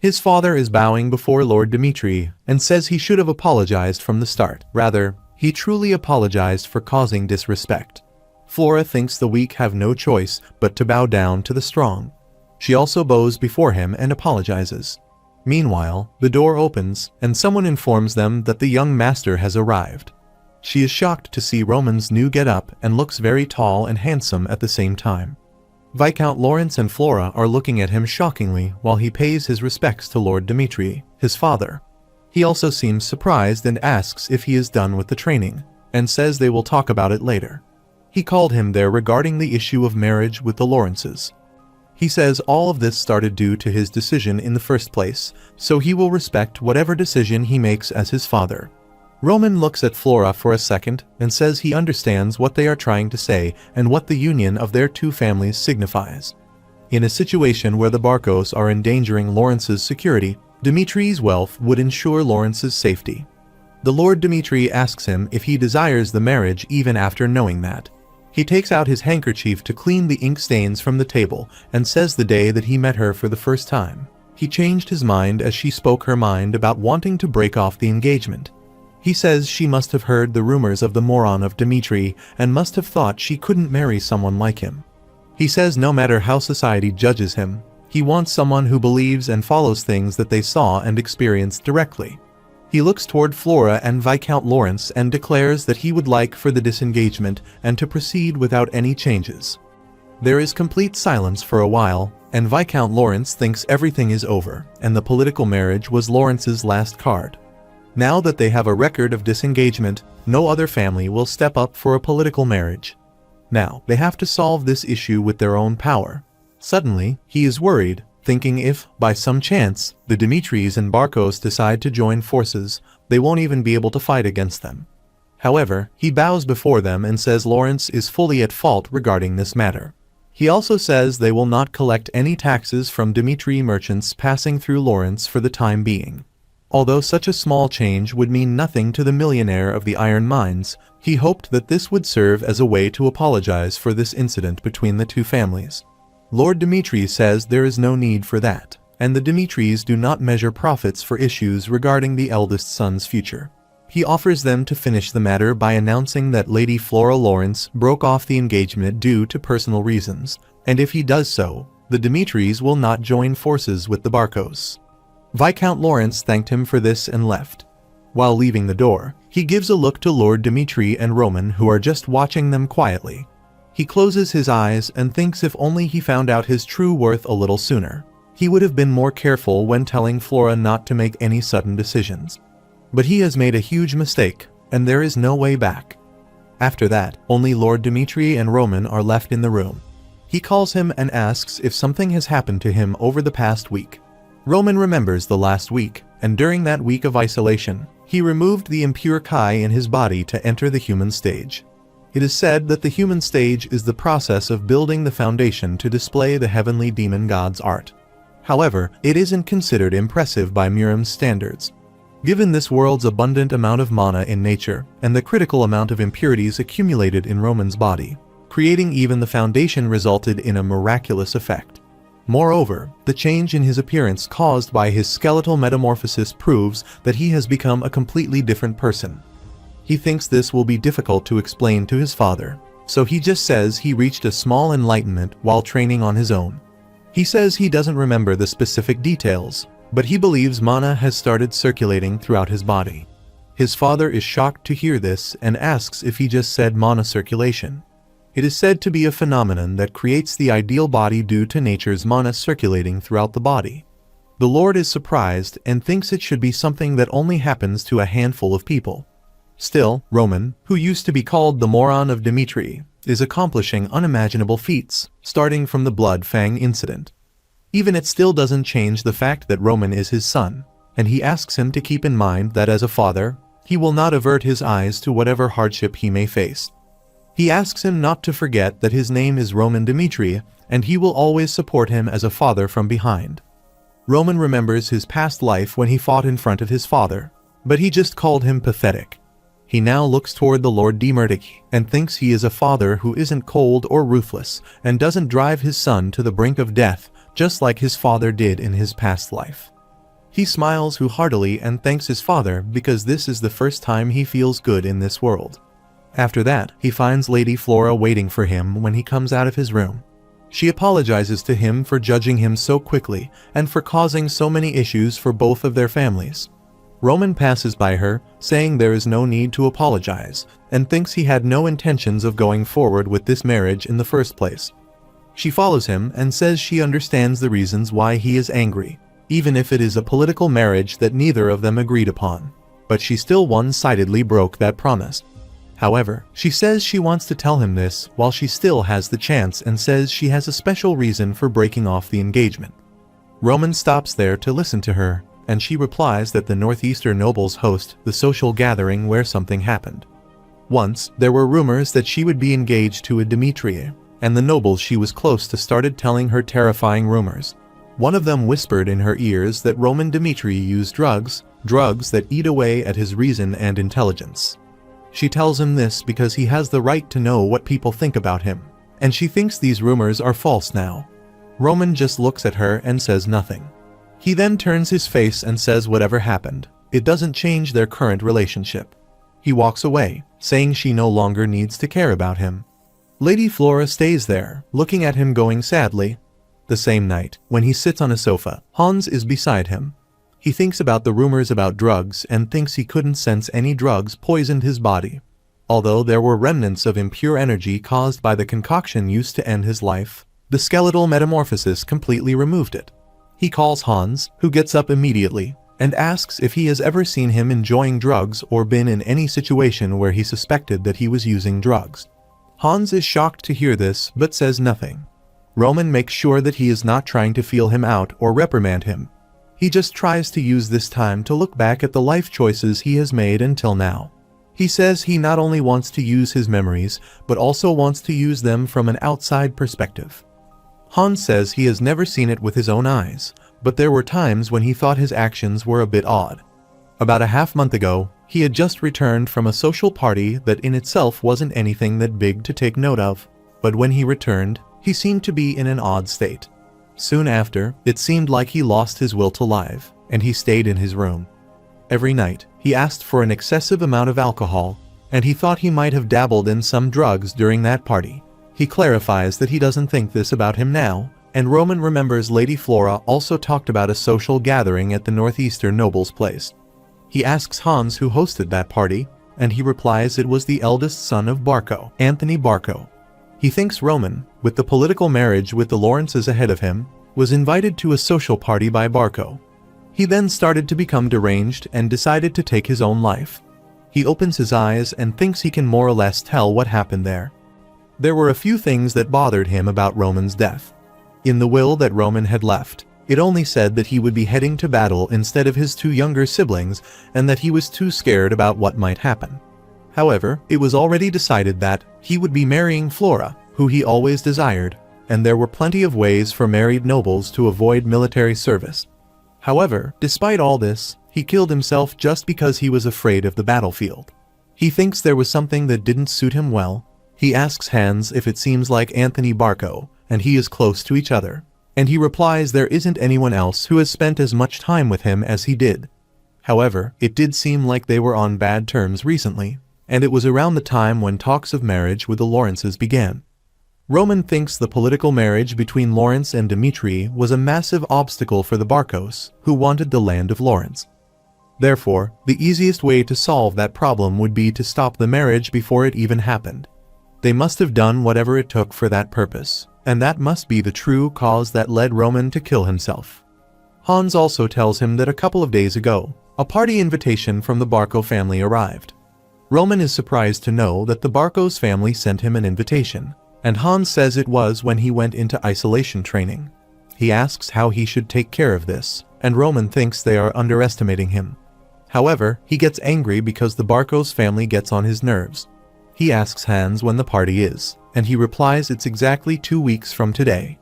His father is bowing before Lord Dimitri and says he should have apologized from the start. Rather, he truly apologized for causing disrespect. Flora thinks the weak have no choice but to bow down to the strong. She also bows before him and apologizes. Meanwhile, the door opens and someone informs them that the young master has arrived. She is shocked to see Roman's new get-up and looks very tall and handsome at the same time. Viscount Lawrence and Flora are looking at him shockingly while he pays his respects to Lord Dimitri, his father. He also seems surprised and asks if he is done with the training, and says they will talk about it later. He called him there regarding the issue of marriage with the Lawrences. He says all of this started due to his decision in the first place, so he will respect whatever decision he makes as his father. Roman looks at Flora for a second and says he understands what they are trying to say and what the union of their two families signifies. In a situation where the Barcos are endangering Lawrence's security, Dimitri's wealth would ensure Lawrence's safety. The Lord Dimitri asks him if he desires the marriage even after knowing that. He takes out his handkerchief to clean the ink stains from the table and says the day that he met her for the first time, he changed his mind as she spoke her mind about wanting to break off the engagement. He says she must have heard the rumors of the moron of Dimitri and must have thought she couldn't marry someone like him. He says no matter how society judges him, he wants someone who believes and follows things that they saw and experienced directly. He looks toward Flora and Viscount Lawrence and declares that he would like for the disengagement and to proceed without any changes. There is complete silence for a while, and Viscount Lawrence thinks everything is over, and the political marriage was Lawrence's last card. Now that they have a record of disengagement, no other family will step up for a political marriage. Now, they have to solve this issue with their own power. Suddenly, he is worried, thinking if, by some chance, the Dimitris and Barcos decide to join forces, they won't even be able to fight against them. However, he bows before them and says Lawrence is fully at fault regarding this matter. He also says they will not collect any taxes from Dimitri merchants passing through Lawrence for the time being. Although such a small change would mean nothing to the millionaire of the iron mines, he hoped that this would serve as a way to apologize for this incident between the two families. Lord Dimitri says there is no need for that, and the Dimitris do not measure profits for issues regarding the eldest son's future. He offers them to finish the matter by announcing that Lady Flora Lawrence broke off the engagement due to personal reasons, and if he does so, the Dimitris will not join forces with the Barcos. Viscount Lawrence thanked him for this and left. While leaving the door, he gives a look to Lord Dimitri and Roman who are just watching them quietly. He closes his eyes and thinks if only he found out his true worth a little sooner, he would have been more careful when telling Flora not to make any sudden decisions. But he has made a huge mistake, and there is no way back. After that, only Lord Dimitri and Roman are left in the room. He calls him and asks if something has happened to him over the past week. Roman remembers the last week, and during that week of isolation, he removed the impure Kai in his body to enter the human stage. It is said that the human stage is the process of building the foundation to display the heavenly demon god's art. However, it isn't considered impressive by Miram's standards. Given this world's abundant amount of mana in nature, and the critical amount of impurities accumulated in Roman's body, creating even the foundation resulted in a miraculous effect. Moreover, the change in his appearance caused by his skeletal metamorphosis proves that he has become a completely different person. He thinks this will be difficult to explain to his father, so he just says he reached a small enlightenment while training on his own. He says he doesn't remember the specific details, but he believes mana has started circulating throughout his body. His father is shocked to hear this and asks if he just said mana circulation. It is said to be a phenomenon that creates the ideal body due to nature's mana circulating throughout the body. The Lord is surprised and thinks it should be something that only happens to a handful of people. Still, Roman, who used to be called the moron of Dimitri, is accomplishing unimaginable feats, starting from the Blood Fang incident. Even it still doesn't change the fact that Roman is his son, and he asks him to keep in mind that as a father, he will not avert his eyes to whatever hardship he may face. He asks him not to forget that his name is Roman Dimitri, and he will always support him as a father from behind. Roman remembers his past life when he fought in front of his father, but he just called him pathetic. He now looks toward the Lord Dimitri and thinks he is a father who isn't cold or ruthless and doesn't drive his son to the brink of death just like his father did in his past life. He smiles heartily and thanks his father because this is the first time he feels good in this world. After that, he finds Lady Flora waiting for him when he comes out of his room. She apologizes to him for judging him so quickly and for causing so many issues for both of their families. Roman passes by her, saying there is no need to apologize, and thinks he had no intentions of going forward with this marriage in the first place. She follows him and says she understands the reasons why he is angry, even if it is a political marriage that neither of them agreed upon, but she still one-sidedly broke that promise. However, she says she wants to tell him this while she still has the chance and says she has a special reason for breaking off the engagement. Roman stops there to listen to her, and she replies that the Northeastern nobles host the social gathering where something happened. Once, there were rumors that she would be engaged to a Dimitri, and the nobles she was close to started telling her terrifying rumors. One of them whispered in her ears that Roman Dimitri used drugs that eat away at his reason and intelligence. She tells him this because he has the right to know what people think about him, and she thinks these rumors are false now. Roman just looks at her and says nothing. He then turns his face and says whatever happened, it doesn't change their current relationship. He walks away, saying she no longer needs to care about him. Lady Flora stays there, looking at him going sadly. The same night, when he sits on a sofa, Hans is beside him. He thinks about the rumors about drugs and thinks he couldn't sense any drugs poisoned his body. Although there were remnants of impure energy caused by the concoction used to end his life, the skeletal metamorphosis completely removed it. He calls Hans, who gets up immediately, and asks if he has ever seen him enjoying drugs or been in any situation where he suspected that he was using drugs. Hans is shocked to hear this but says nothing. Roman makes sure that he is not trying to feel him out or reprimand him. He just tries to use this time to look back at the life choices he has made until now. He says he not only wants to use his memories, but also wants to use them from an outside perspective. Hans says he has never seen it with his own eyes, but there were times when he thought his actions were a bit odd. About a half-month ago, he had just returned from a social party that in itself wasn't anything that big to take note of, but when he returned, he seemed to be in an odd state. Soon after, it seemed like he lost his will to live, and he stayed in his room. Every night, he asked for an excessive amount of alcohol, and he thought he might have dabbled in some drugs during that party. He clarifies that he doesn't think this about him now, and Roman remembers Lady Flora also talked about a social gathering at the Northeastern noble's place. He asks Hans who hosted that party, and he replies it was the eldest son of Barco, Anthony Barco. He thinks Roman, with the political marriage with the Lawrences ahead of him, was invited to a social party by Barco. He then started to become deranged and decided to take his own life. He opens his eyes and thinks he can more or less tell what happened there. There were a few things that bothered him about Roman's death. In the will that Roman had left, it only said that he would be heading to battle instead of his two younger siblings and that he was too scared about what might happen. However, it was already decided that he would be marrying Flora, who he always desired, and there were plenty of ways for married nobles to avoid military service. However, despite all this, he killed himself just because he was afraid of the battlefield. He thinks there was something that didn't suit him well. He asks Hans if it seems like Anthony Barco and he is close to each other, and he replies there isn't anyone else who has spent as much time with him as he did. However, it did seem like they were on bad terms recently, and it was around the time when talks of marriage with the Lawrences began. Roman thinks the political marriage between Lawrence and Dimitri was a massive obstacle for the Barcos, who wanted the land of Lawrence. Therefore, the easiest way to solve that problem would be to stop the marriage before it even happened. They must have done whatever it took for that purpose, and that must be the true cause that led Roman to kill himself. Hans also tells him that a couple of days ago, a party invitation from the Barco family arrived. Roman is surprised to know that the Barcos family sent him an invitation, and Hans says it was when he went into isolation training. He asks how he should take care of this, and Roman thinks they are underestimating him. However, he gets angry because the Barcos family gets on his nerves. He asks Hans when the party is, and he replies it's exactly 2 weeks from today.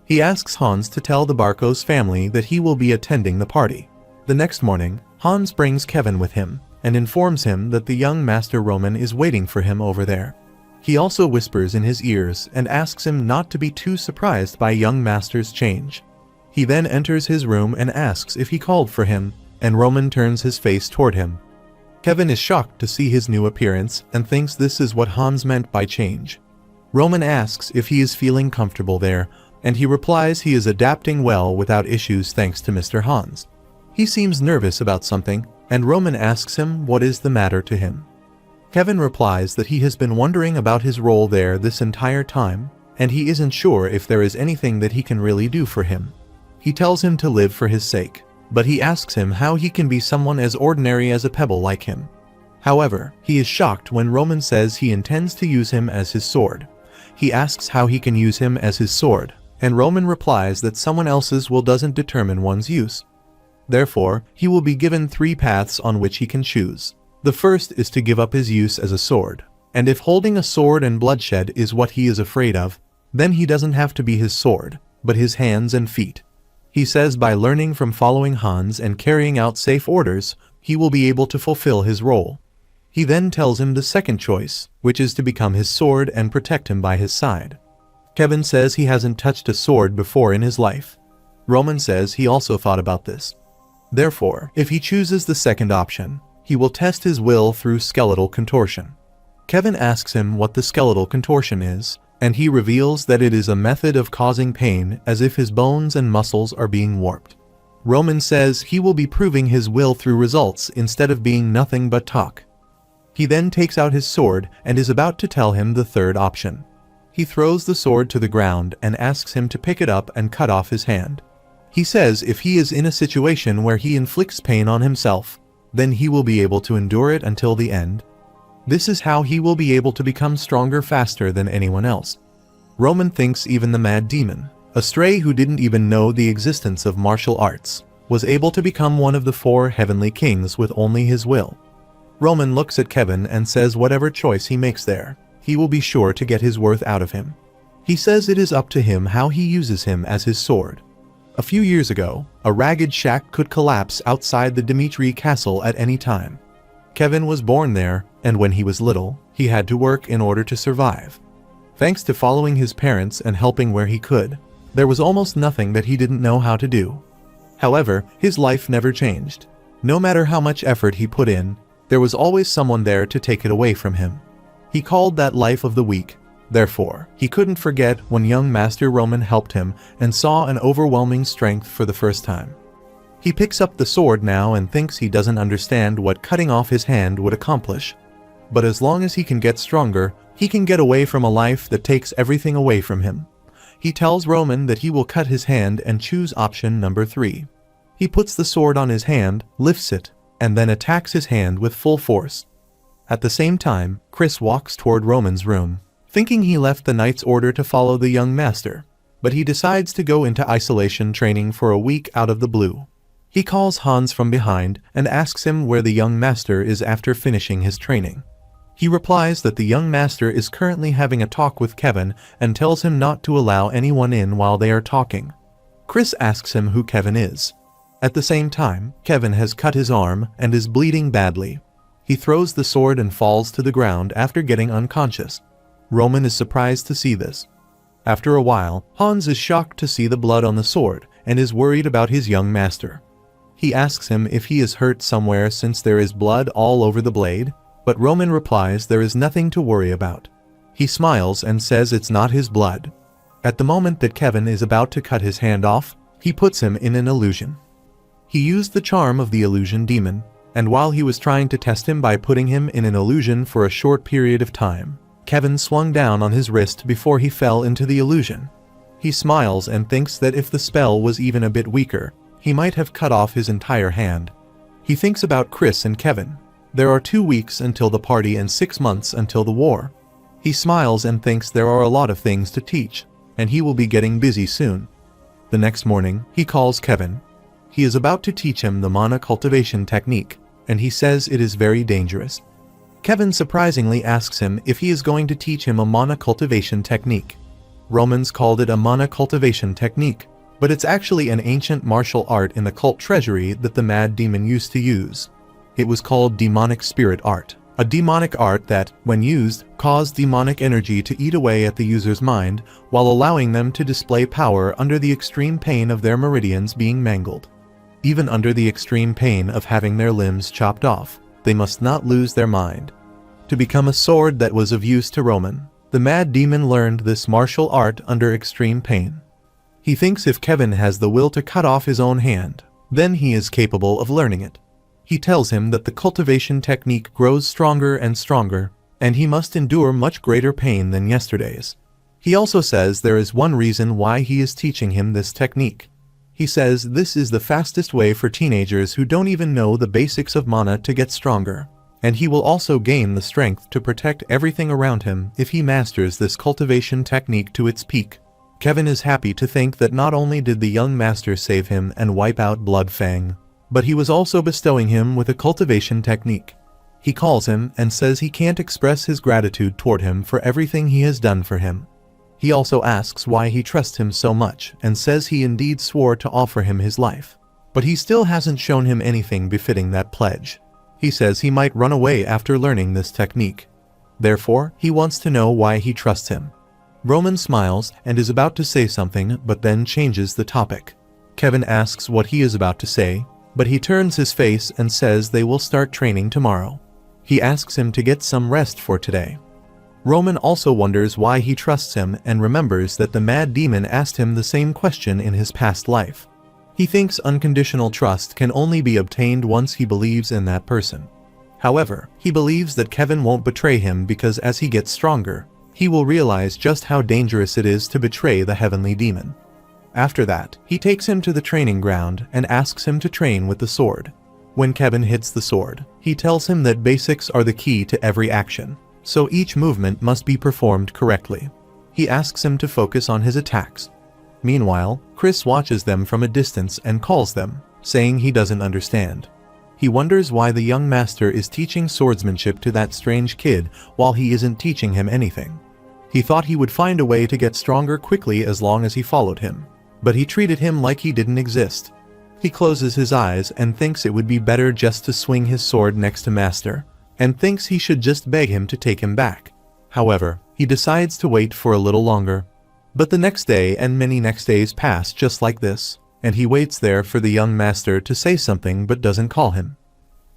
He asks Hans to tell the Barcos family that he will be attending the party. The next morning, Hans brings Kevin with him, and informs him that the young Master Roman is waiting for him over there. He also whispers in his ears and asks him not to be too surprised by young Master's change. He then enters his room and asks if he called for him, and Roman turns his face toward him. Kevin is shocked to see his new appearance and thinks this is what Hans meant by change. Roman asks if he is feeling comfortable there, and he replies he is adapting well without issues thanks to Mr. Hans. He seems nervous about something, and Roman asks him what is the matter to him. Kevin replies that he has been wondering about his role there this entire time, and he isn't sure if there is anything that he can really do for him. He tells him to live for his sake, but he asks him how he can be someone as ordinary as a pebble like him. However, he is shocked when Roman says he intends to use him as his sword. He asks how he can use him as his sword, and Roman replies that someone else's will doesn't determine one's use. Therefore, he will be given 3 paths on which he can choose. The first is to give up his use as a sword, and if holding a sword and bloodshed is what he is afraid of, then he doesn't have to be his sword, but his hands and feet. He says by learning from following Hans and carrying out safe orders, he will be able to fulfill his role. He then tells him the second choice, which is to become his sword and protect him by his side. Kevin says he hasn't touched a sword before in his life. Roman says he also thought about this. Therefore, if he chooses the second option, he will test his will through skeletal contortion. Kevin asks him what the skeletal contortion is, and he reveals that it is a method of causing pain as if his bones and muscles are being warped. Roman says he will be proving his will through results instead of being nothing but talk. He then takes out his sword and is about to tell him the third option. He throws the sword to the ground and asks him to pick it up and cut off his hand. He says if he is in a situation where he inflicts pain on himself, then he will be able to endure it until the end. This is how he will be able to become stronger faster than anyone else. Roman thinks even the mad demon, a stray who didn't even know the existence of martial arts, was able to become one of the 4 heavenly kings with only his will. Roman looks at Kevin and says whatever choice he makes there, he will be sure to get his worth out of him. He says it is up to him how he uses him as his sword. A few years ago, a ragged shack could collapse outside the Dimitri castle at any time. Kevin was born there, and when he was little, he had to work in order to survive. Thanks to following his parents and helping where he could, there was almost nothing that he didn't know how to do. However, his life never changed. No matter how much effort he put in, there was always someone there to take it away from him. He called that life of the weak. Therefore, he couldn't forget when young Master Roman helped him and saw an overwhelming strength for the first time. He picks up the sword now and thinks he doesn't understand what cutting off his hand would accomplish. But as long as he can get stronger, he can get away from a life that takes everything away from him. He tells Roman that he will cut his hand and choose option number 3. He puts the sword on his hand, lifts it, and then attacks his hand with full force. At the same time, Chris walks toward Roman's room, thinking he left the knight's order to follow the young master, but he decides to go into isolation training for a week out of the blue. He calls Hans from behind and asks him where the young master is after finishing his training. He replies that the young master is currently having a talk with Kevin and tells him not to allow anyone in while they are talking. Chris asks him who Kevin is. At the same time, Kevin has cut his arm and is bleeding badly. He throws the sword and falls to the ground after getting unconscious. Roman is surprised to see this. After a while, Hans is shocked to see the blood on the sword and is worried about his young master. He asks him if he is hurt somewhere since there is blood all over the blade, but Roman replies there is nothing to worry about. He smiles and says it's not his blood. At the moment that Kevin is about to cut his hand off, he puts him in an illusion. He used the charm of the illusion demon, and while he was trying to test him by putting him in an illusion for a short period of time, Kevin swung down on his wrist before he fell into the illusion. He smiles and thinks that if the spell was even a bit weaker, he might have cut off his entire hand. He thinks about Chris and Kevin. There are 2 weeks until the party and 6 months until the war. He smiles and thinks there are a lot of things to teach, and he will be getting busy soon. The next morning, he calls Kevin. He is about to teach him the mana cultivation technique, and he says it is very dangerous. Kevin surprisingly asks him if he is going to teach him a mana cultivation technique. Romans called it a mana cultivation technique, but it's actually an ancient martial art in the cult treasury that the mad demon used to use. It was called demonic spirit art, a demonic art that, when used, caused demonic energy to eat away at the user's mind while allowing them to display power under the extreme pain of their meridians being mangled. Even under the extreme pain of having their limbs chopped off, they must not lose their mind. To become a sword that was of use to Roman, the mad demon learned this martial art under extreme pain. He thinks if Kevin has the will to cut off his own hand, then he is capable of learning it. He tells him that the cultivation technique grows stronger and stronger, and he must endure much greater pain than yesterday's. He also says there is one reason why he is teaching him this technique. He says this is the fastest way for teenagers who don't even know the basics of mana to get stronger, and he will also gain the strength to protect everything around him if he masters this cultivation technique to its peak. Kevin is happy to think that not only did the young master save him and wipe out Blood Fang, but he was also bestowing him with a cultivation technique. He calls him and says he can't express his gratitude toward him for everything he has done for him. He also asks why he trusts him so much and says he indeed swore to offer him his life. But he still hasn't shown him anything befitting that pledge. He says he might run away after learning this technique. Therefore, he wants to know why he trusts him. Roman smiles and is about to say something but then changes the topic. Kevin asks what he is about to say, but he turns his face and says they will start training tomorrow. He asks him to get some rest for today. Roman also wonders why he trusts him and remembers that the mad demon asked him the same question in his past life. He thinks unconditional trust can only be obtained once he believes in that person. However, he believes that Kevin won't betray him because as he gets stronger, he will realize just how dangerous it is to betray the heavenly demon. After that, he takes him to the training ground and asks him to train with the sword. When Kevin hits the sword, he tells him that basics are the key to every action, so each movement must be performed correctly. He asks him to focus on his attacks. Meanwhile, Chris watches them from a distance and calls them, saying he doesn't understand. He wonders why the young master is teaching swordsmanship to that strange kid while he isn't teaching him anything. He thought he would find a way to get stronger quickly as long as he followed him, but he treated him like he didn't exist. He closes his eyes and thinks it would be better just to swing his sword next to Master, and thinks he should just beg him to take him back. However, he decides to wait for a little longer. But the next day and many next days pass just like this, and he waits there for the young master to say something but doesn't call him.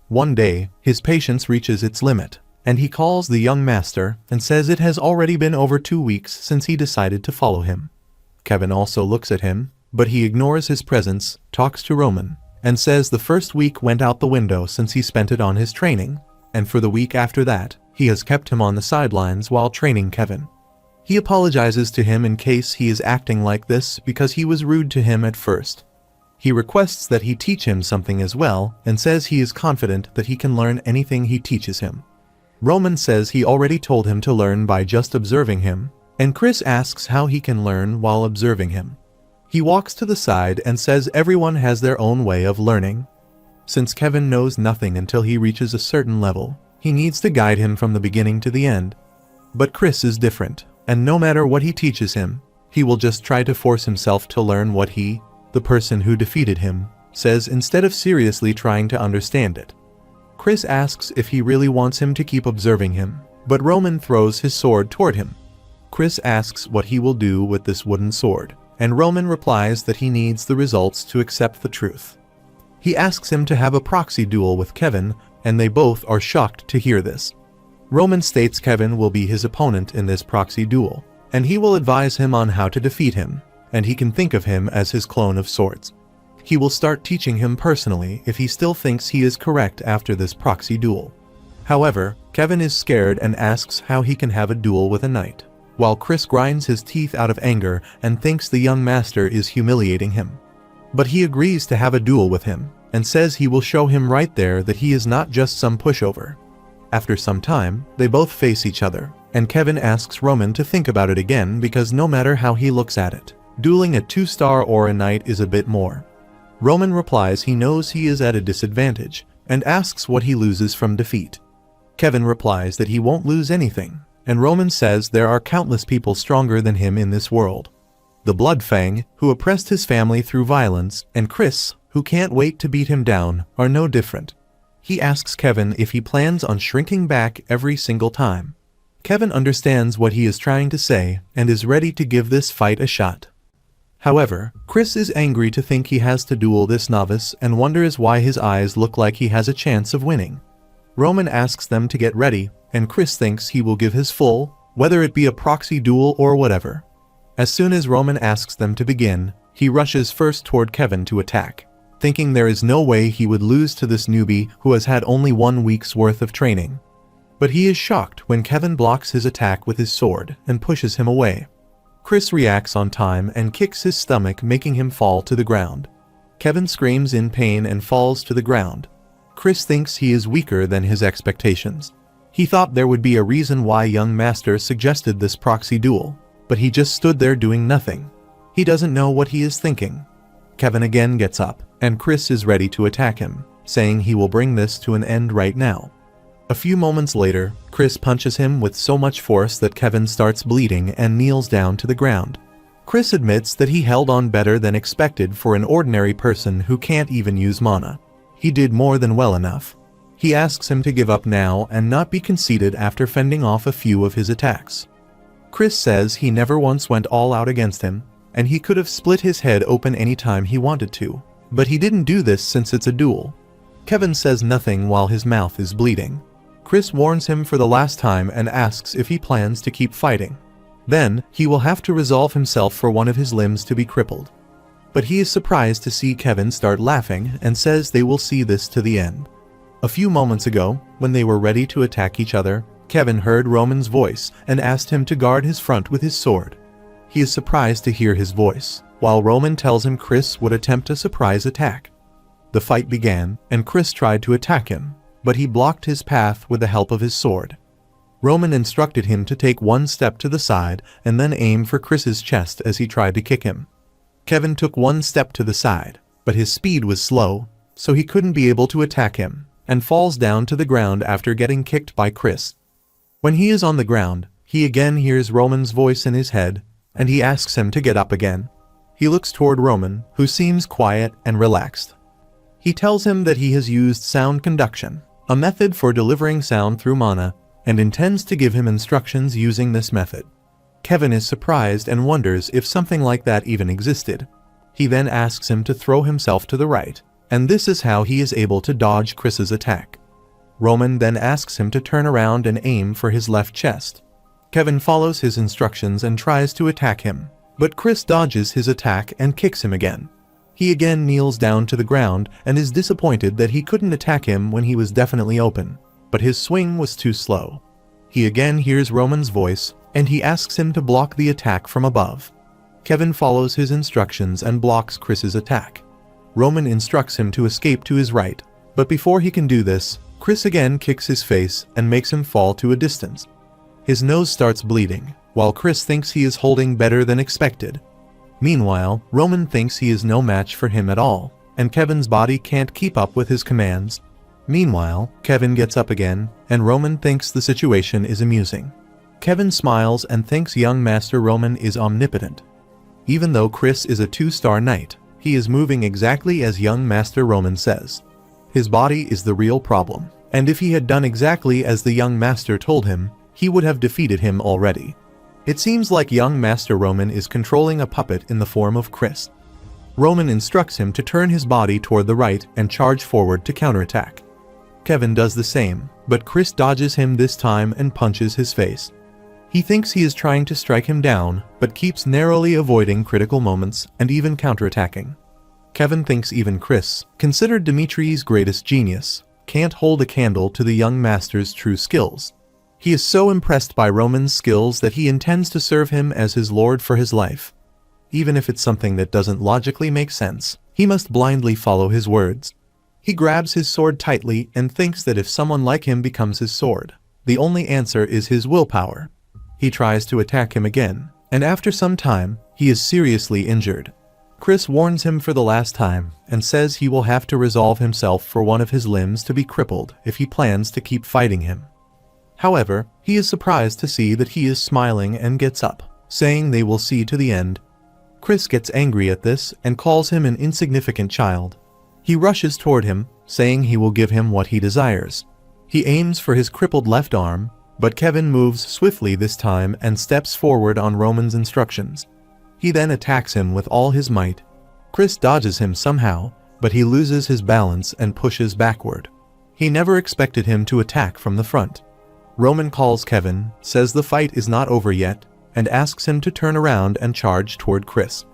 One day, his patience reaches its limit, and he calls the young master and says it has already been over 2 weeks since he decided to follow him. Kevin also looks at him, but he ignores his presence, talks to Roman, and says the first week went out the window since he spent it on his training, and for the week after that, he has kept him on the sidelines while training Kevin. He apologizes to him in case he is acting like this because he was rude to him at first. He requests that he teach him something as well and says he is confident that he can learn anything he teaches him. Roman says he already told him to learn by just observing him, and Chris asks how he can learn while observing him. He walks to the side and says everyone has their own way of learning. Since Kevin knows nothing until he reaches a certain level, he needs to guide him from the beginning to the end. But Chris is different, and no matter what he teaches him, he will just try to force himself to learn what he, the person who defeated him, says instead of seriously trying to understand it. Chris asks if he really wants him to keep observing him, but Roman throws his sword toward him. Chris asks what he will do with this wooden sword, and Roman replies that he needs the results to accept the truth. He asks him to have a proxy duel with Kevin, and they both are shocked to hear this. Roman states Kevin will be his opponent in this proxy duel, and he will advise him on how to defeat him, and he can think of him as his clone of sorts. He will start teaching him personally if he still thinks he is correct after this proxy duel. However, Kevin is scared and asks how he can have a duel with a knight, while Chris grinds his teeth out of anger and thinks the young master is humiliating him. But he agrees to have a duel with him, and says he will show him right there that he is not just some pushover. After some time, they both face each other, and Kevin asks Roman to think about it again because no matter how he looks at it, dueling a 2-star or a knight is a bit more. Roman replies he knows he is at a disadvantage, and asks what he loses from defeat. Kevin replies that he won't lose anything, and Roman says there are countless people stronger than him in this world. The Blood Fang, who oppressed his family through violence, and Chris, who can't wait to beat him down, are no different. He asks Kevin if he plans on shrinking back every single time. Kevin understands what he is trying to say and is ready to give this fight a shot. However, Chris is angry to think he has to duel this novice and wonders why his eyes look like he has a chance of winning. Roman asks them to get ready, and Chris thinks he will give his full, whether it be a proxy duel or whatever. As soon as Roman asks them to begin, he rushes first toward Kevin to attack, thinking there is no way he would lose to this newbie who has had only 1 week's worth of training. But he is shocked when Kevin blocks his attack with his sword and pushes him away. Chris reacts on time and kicks his stomach, making him fall to the ground. Kevin screams in pain and falls to the ground. Chris thinks he is weaker than his expectations. He thought there would be a reason why young master suggested this proxy duel, but he just stood there doing nothing. He doesn't know what he is thinking. Kevin again gets up, and Chris is ready to attack him, saying he will bring this to an end right now. A few moments later, Chris punches him with so much force that Kevin starts bleeding and kneels down to the ground. Chris admits that he held on better than expected for an ordinary person who can't even use mana. He did more than well enough. He asks him to give up now and not be conceited after fending off a few of his attacks. Chris says he never once went all out against him, and he could have split his head open anytime he wanted to, but he didn't do this since it's a duel. Kevin says nothing while his mouth is bleeding. Chris warns him for the last time and asks if he plans to keep fighting. Then, he will have to resolve himself for one of his limbs to be crippled. But he is surprised to see Kevin start laughing and says they will see this to the end. A few moments ago, when they were ready to attack each other, Kevin heard Roman's voice and asked him to guard his front with his sword. He is surprised to hear his voice, while Roman tells him Chris would attempt a surprise attack. The fight began, and Chris tried to attack him, but he blocked his path with the help of his sword. Roman instructed him to take one step to the side and then aim for Chris's chest as he tried to kick him. Kevin took one step to the side, but his speed was slow, so he couldn't be able to attack him, and falls down to the ground after getting kicked by Chris. When he is on the ground, he again hears Roman's voice in his head, and he asks him to get up again. He looks toward Roman, who seems quiet and relaxed. He tells him that he has used sound conduction, a method for delivering sound through mana, and intends to give him instructions using this method. Kevin is surprised and wonders if something like that even existed. He then asks him to throw himself to the right, and this is how he is able to dodge Chris's attack. Roman then asks him to turn around and aim for his left chest. Kevin follows his instructions and tries to attack him, but Chris dodges his attack and kicks him again. He again kneels down to the ground and is disappointed that he couldn't attack him when he was definitely open, but his swing was too slow. He again hears Roman's voice, and he asks him to block the attack from above. Kevin follows his instructions and blocks Chris's attack. Roman instructs him to escape to his right, but before he can do this, Chris again kicks his face and makes him fall to a distance. His nose starts bleeding, while Chris thinks he is holding better than expected. Meanwhile, Roman thinks he is no match for him at all, and Kevin's body can't keep up with his commands. Meanwhile, Kevin gets up again, and Roman thinks the situation is amusing. Kevin smiles and thinks young Master Roman is omnipotent. Even though Chris is a 2-star knight, he is moving exactly as young Master Roman says. His body is the real problem, and if he had done exactly as the young master told him, he would have defeated him already. It seems like young Master Roman is controlling a puppet in the form of Chris. Roman instructs him to turn his body toward the right and charge forward to counterattack. Kevin does the same, but Chris dodges him this time and punches his face. He thinks he is trying to strike him down, but keeps narrowly avoiding critical moments and even counterattacking. Kevin thinks even Chris, considered Dimitri's greatest genius, can't hold a candle to the young master's true skills. He is so impressed by Roman's skills that he intends to serve him as his lord for his life. Even if it's something that doesn't logically make sense, he must blindly follow his words. He grabs his sword tightly and thinks that if someone like him becomes his sword, the only answer is his willpower. He tries to attack him again, and after some time, he is seriously injured. Chris warns him for the last time and says he will have to resolve himself for one of his limbs to be crippled if he plans to keep fighting him. However, he is surprised to see that he is smiling and gets up, saying they will see to the end. Chris gets angry at this and calls him an insignificant child. He rushes toward him, saying he will give him what he desires. He aims for his crippled left arm, but Kevin moves swiftly this time and steps forward on Roman's instructions. He then attacks him with all his might. Chris dodges him somehow, but he loses his balance and pushes backward. He never expected him to attack from the front. Roman calls Kevin, says the fight is not over yet, and asks him to turn around and charge toward Chris.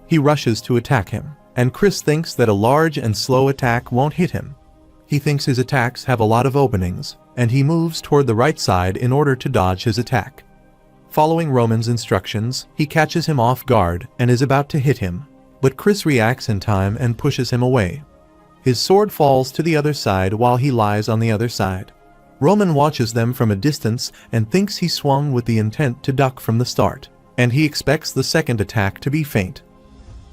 He rushes to attack him, and Chris thinks that a large and slow attack won't hit him. He thinks his attacks have a lot of openings, and he moves toward the right side in order to dodge his attack. Following Roman's instructions, he catches him off guard and is about to hit him, but Chris reacts in time and pushes him away. His sword falls to the other side while he lies on the other side. Roman watches them from a distance and thinks he swung with the intent to duck from the start, and he expects the second attack to be feint.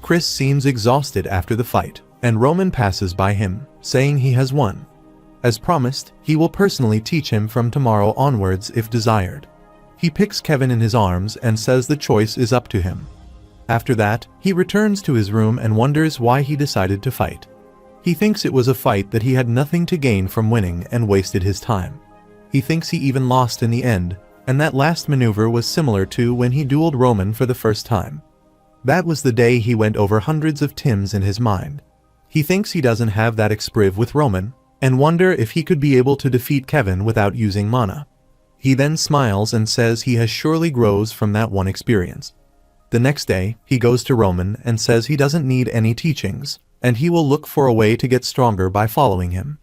Chris seems exhausted after the fight, and Roman passes by him, saying he has won. As promised, he will personally teach him from tomorrow onwards if desired. He picks Kevin in his arms and says the choice is up to him. After that, he returns to his room and wonders why he decided to fight. He thinks it was a fight that he had nothing to gain from winning and wasted his time. He thinks he even lost in the end, and that last maneuver was similar to when he dueled Roman for the first time. That was the day he went over hundreds of Tims in his mind. He thinks he doesn't have that expriv with Roman, and wonder if he could be able to defeat Kevin without using mana. He then smiles and says he has surely grows from that one experience. The next day, he goes to Roman and says he doesn't need any teachings, and he will look for a way to get stronger by following him.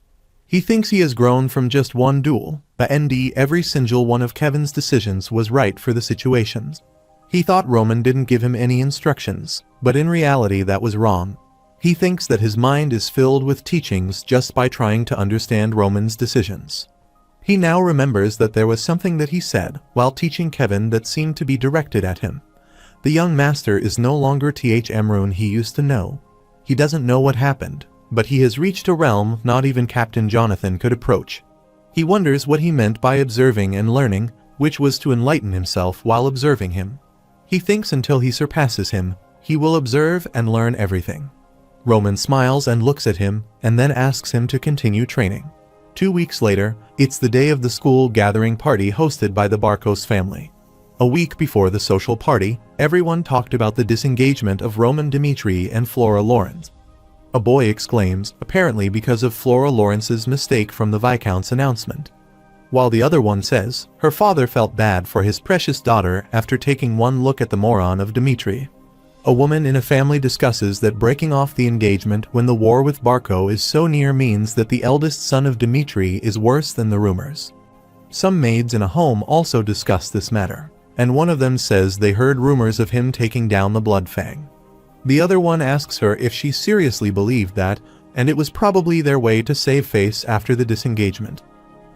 He thinks he has grown from just one duel, but every single one of Kevin's decisions was right for the situations. He thought Roman didn't give him any instructions, but in reality that was wrong. He thinks that his mind is filled with teachings just by trying to understand Roman's decisions. He now remembers that there was something that he said while teaching Kevin that seemed to be directed at him. The young master is no longer Emrune he used to know. He doesn't know what happened, but he has reached a realm not even Captain Jonathan could approach. He wonders what he meant by observing and learning, which was to enlighten himself while observing him. He thinks until he surpasses him, he will observe and learn everything. Roman smiles and looks at him, and then asks him to continue training. 2 weeks later, it's the day of the school gathering party hosted by the Barkos family. A week before the social party, everyone talked about the disengagement of Roman Dimitri and Flora Lawrence. A boy exclaims, apparently because of Flora Lawrence's mistake from the Viscount's announcement. While the other one says, her father felt bad for his precious daughter after taking one look at the moron of Dimitri. A woman in a family discusses that breaking off the engagement when the war with Barko is so near means that the eldest son of Dimitri is worse than the rumors. Some maids in a home also discuss this matter, and one of them says they heard rumors of him taking down the Bloodfang. The other one asks her if she seriously believed that, and it was probably their way to save face after the disengagement.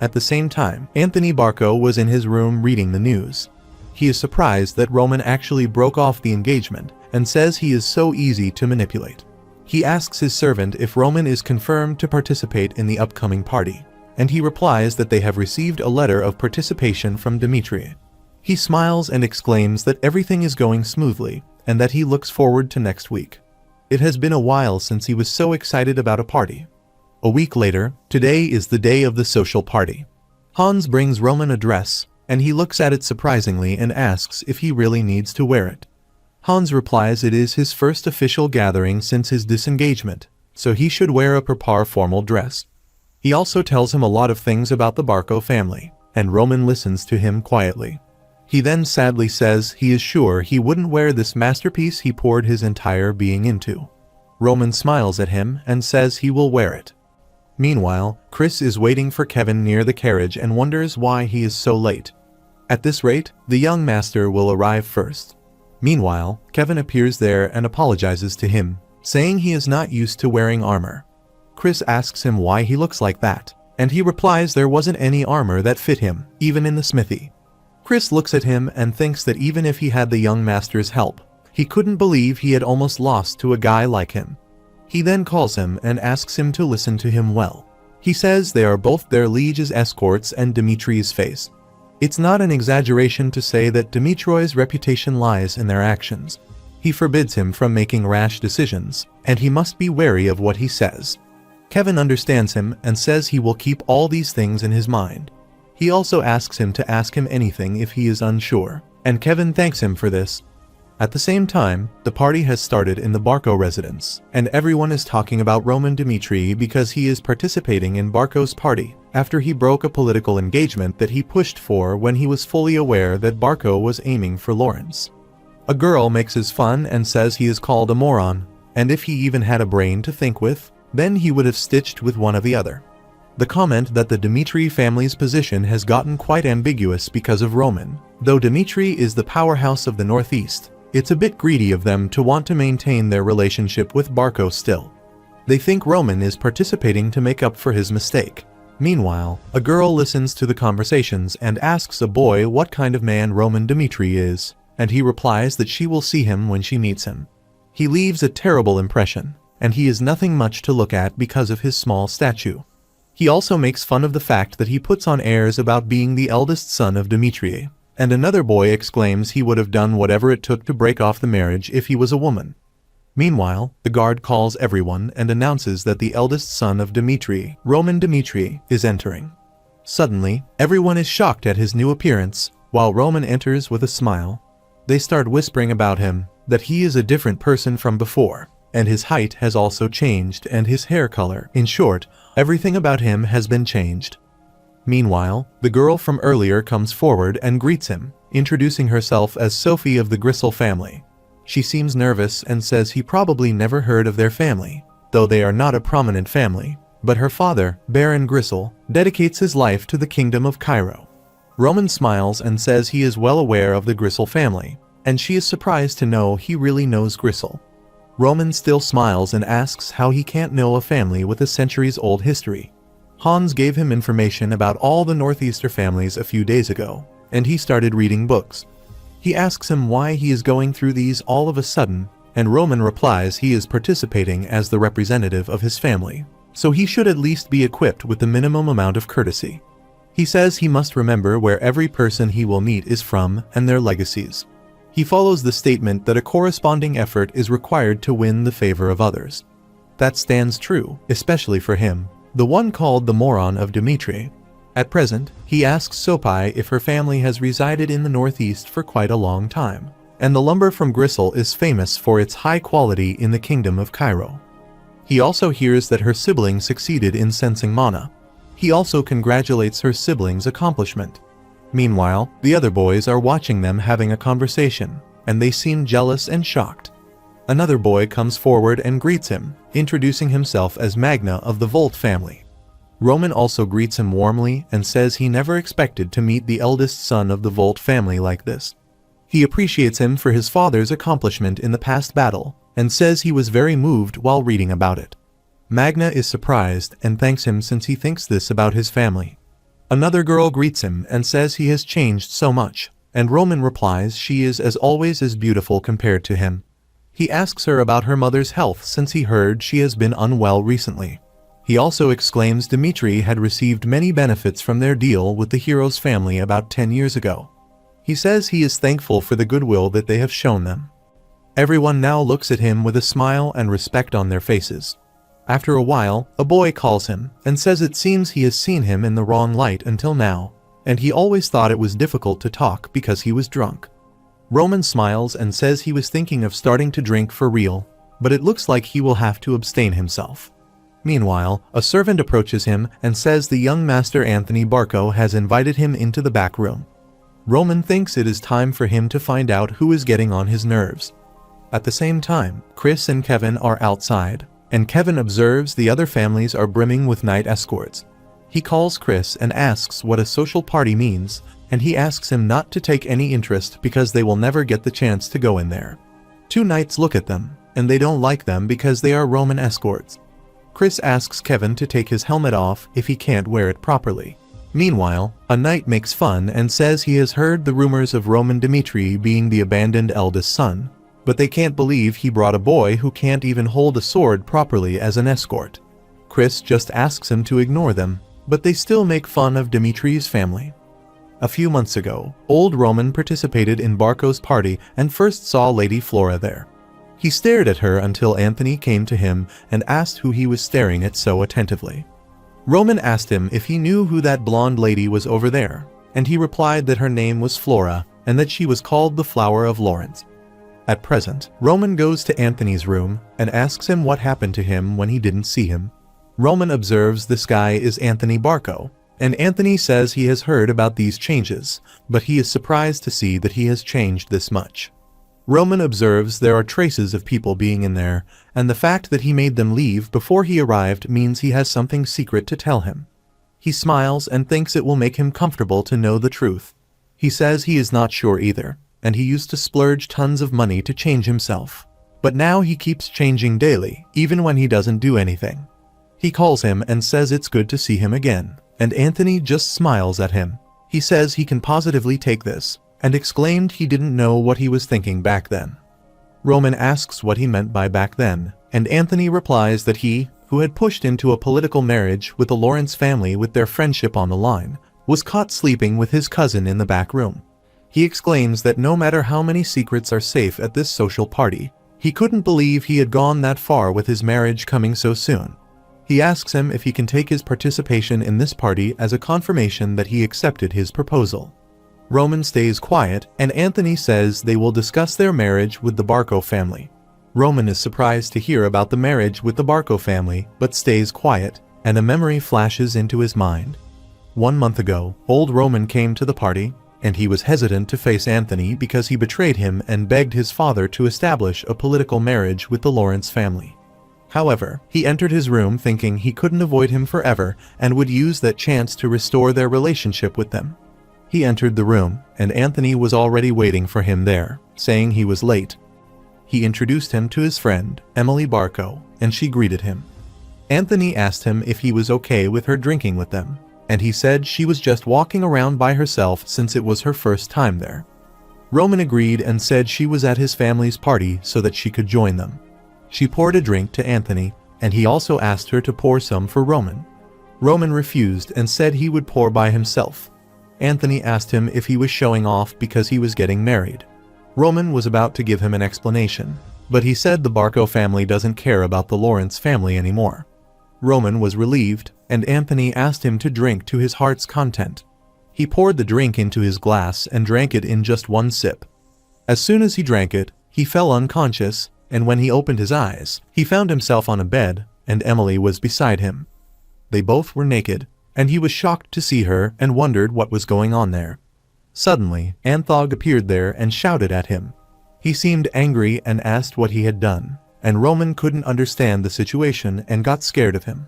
At the same time, Anthony Barko was in his room reading the news. He is surprised that Roman actually broke off the engagement, and says he is so easy to manipulate. He asks his servant if Roman is confirmed to participate in the upcoming party, and he replies that they have received a letter of participation from Dimitri. He smiles and exclaims that everything is going smoothly, and that he looks forward to next week. It has been a while since he was so excited about a party. A week later, today is the day of the social party. Hans brings Roman a dress, and he looks at it surprisingly and asks if he really needs to wear it. Hans replies it is his first official gathering since his disengagement, so he should wear a proper formal dress. He also tells him a lot of things about the Barko family, and Roman listens to him quietly. He then sadly says he is sure he wouldn't wear this masterpiece he poured his entire being into. Roman smiles at him and says he will wear it. Meanwhile, Chris is waiting for Kevin near the carriage and wonders why he is so late. At this rate, the young master will arrive first. Meanwhile, Kevin appears there and apologizes to him, saying he is not used to wearing armor. Chris asks him why he looks like that, and he replies there wasn't any armor that fit him, even in the smithy. Chris looks at him and thinks that even if he had the young master's help, he couldn't believe he had almost lost to a guy like him. He then calls him and asks him to listen to him well. He says they are both their liege's escorts and Dimitri's face. It's not an exaggeration to say that Dimitri's reputation lies in their actions. He forbids him from making rash decisions, and he must be wary of what he says. Kevin understands him and says he will keep all these things in his mind. He also asks him to ask him anything if he is unsure, and Kevin thanks him for this. At the same time, the party has started in the Barko residence, and everyone is talking about Roman Dimitri because he is participating in Barko's party after he broke a political engagement that he pushed for when he was fully aware that Barko was aiming for Lawrence. A girl makes his fun and says he is called a moron, and if he even had a brain to think with, then he would have stitched with one or the other. The comment that the Dimitri family's position has gotten quite ambiguous because of Roman. Though Dimitri is the powerhouse of the Northeast, it's a bit greedy of them to want to maintain their relationship with Barko still. They think Roman is participating to make up for his mistake. Meanwhile, a girl listens to the conversations and asks a boy what kind of man Roman Dmitri is, and he replies that she will see him when she meets him. He leaves a terrible impression, and he is nothing much to look at because of his small stature. He also makes fun of the fact that he puts on airs about being the eldest son of Dmitri, and another boy exclaims he would have done whatever it took to break off the marriage if he was a woman. Meanwhile, the guard calls everyone and announces that the eldest son of Dmitri, Roman Dmitri, is entering. Suddenly, everyone is shocked at his new appearance, while Roman enters with a smile. They start whispering about him, that he is a different person from before, and his height has also changed and his hair color. In short, everything about him has been changed. Meanwhile, the girl from earlier comes forward and greets him, introducing herself as Sophie of the Grisel family. She seems nervous and says he probably never heard of their family, though they are not a prominent family, but her father, Baron Grisel, dedicates his life to the kingdom of Cairo. Roman smiles and says he is well aware of the Grisel family, and she is surprised to know he really knows Grisel. Roman still smiles and asks how he can't know a family with a centuries-old history. Hans gave him information about all the Northeaster families a few days ago, and he started reading books. He asks him why he is going through these all of a sudden, and Roman replies he is participating as the representative of his family, so he should at least be equipped with the minimum amount of courtesy. He says he must remember where every person he will meet is from and their legacies. He follows the statement that a corresponding effort is required to win the favor of others. That stands true, especially for him, the one called the moron of Dmitri. At present, he asks Sophie if her family has resided in the Northeast for quite a long time, and the lumber from Grisel is famous for its high quality in the kingdom of Cairo. He also hears that her sibling succeeded in sensing mana. He also congratulates her sibling's accomplishment. Meanwhile, the other boys are watching them having a conversation, and they seem jealous and shocked. Another boy comes forward and greets him, introducing himself as Magna of the Volt family. Roman also greets him warmly and says he never expected to meet the eldest son of the Volt family like this. He appreciates him for his father's accomplishment in the past battle, and says he was very moved while reading about it. Magna is surprised and thanks him since he thinks this about his family. Another girl greets him and says he has changed so much, and Roman replies she is as always as beautiful compared to him. He asks her about her mother's health since he heard she has been unwell recently. He also exclaims Dmitri had received many benefits from their deal with the hero's family about 10 years ago. He says he is thankful for the goodwill that they have shown them. Everyone now looks at him with a smile and respect on their faces. After a while, a boy calls him and says it seems he has seen him in the wrong light until now, and he always thought it was difficult to talk because he was drunk. Roman smiles and says he was thinking of starting to drink for real, but it looks like he will have to abstain himself. Meanwhile, a servant approaches him and says the young master Anthony Barco has invited him into the back room. Roman thinks it is time for him to find out who is getting on his nerves. At the same time, Chris and Kevin are outside, and Kevin observes the other families are brimming with knight escorts. He calls Chris and asks what a social party means, and he asks him not to take any interest because they will never get the chance to go in there. Two knights look at them, and they don't like them because they are Roman escorts. Chris asks Kevin to take his helmet off if he can't wear it properly. Meanwhile, a knight makes fun and says he has heard the rumors of Roman Dmitri being the abandoned eldest son, but they can't believe he brought a boy who can't even hold a sword properly as an escort. Chris just asks him to ignore them, but they still make fun of Dimitri's family. A few months ago, old Roman participated in Barco's party and first saw Lady Flora there. He stared at her until Anthony came to him and asked who he was staring at so attentively. Roman asked him if he knew who that blonde lady was over there, and he replied that her name was Flora and that she was called the Flower of Lawrence. At present, Roman goes to Anthony's room and asks him what happened to him when he didn't see him. Roman observes this guy is Anthony Barco, and Anthony says he has heard about these changes, but he is surprised to see that he has changed this much. Roman observes there are traces of people being in there, and the fact that he made them leave before he arrived means he has something secret to tell him. He smiles and thinks it will make him comfortable to know the truth. He says he is not sure either, and he used to splurge tons of money to change himself. But now he keeps changing daily, even when he doesn't do anything. He calls him and says it's good to see him again, and Anthony just smiles at him. He says he can positively take this, and exclaimed he didn't know what he was thinking back then. Roman asks what he meant by back then, and Anthony replies that he, who had pushed into a political marriage with the Lawrence family with their friendship on the line, was caught sleeping with his cousin in the back room. He exclaims that no matter how many secrets are safe at this social party, he couldn't believe he had gone that far with his marriage coming so soon. He asks him if he can take his participation in this party as a confirmation that he accepted his proposal. Roman stays quiet, and Anthony says they will discuss their marriage with the Barco family. Roman is surprised to hear about the marriage with the Barco family, but stays quiet, and a memory flashes into his mind. 1 month ago, old Roman came to the party, and he was hesitant to face Anthony because he betrayed him and begged his father to establish a political marriage with the Lawrence family. However, he entered his room thinking he couldn't avoid him forever and would use that chance to restore their relationship with them. He entered the room, and Anthony was already waiting for him there, saying he was late. He introduced him to his friend, Emily Barco, and she greeted him. Anthony asked him if he was okay with her drinking with them, and he said she was just walking around by herself since it was her first time there. Roman agreed and said she was at his family's party so that she could join them. She poured a drink to Anthony, and he also asked her to pour some for Roman. Roman refused and said he would pour by himself. Anthony asked him if he was showing off because he was getting married. Roman was about to give him an explanation, but he said the Barco family doesn't care about the Lawrence family anymore. Roman was relieved, and Anthony asked him to drink to his heart's content. He poured the drink into his glass and drank it in just one sip. As soon as he drank it, he fell unconscious, and when he opened his eyes, he found himself on a bed, and Emily was beside him. They both were naked, and he was shocked to see her and wondered what was going on there. Suddenly, Anthog appeared there and shouted at him. He seemed angry and asked what he had done, and Roman couldn't understand the situation and got scared of him.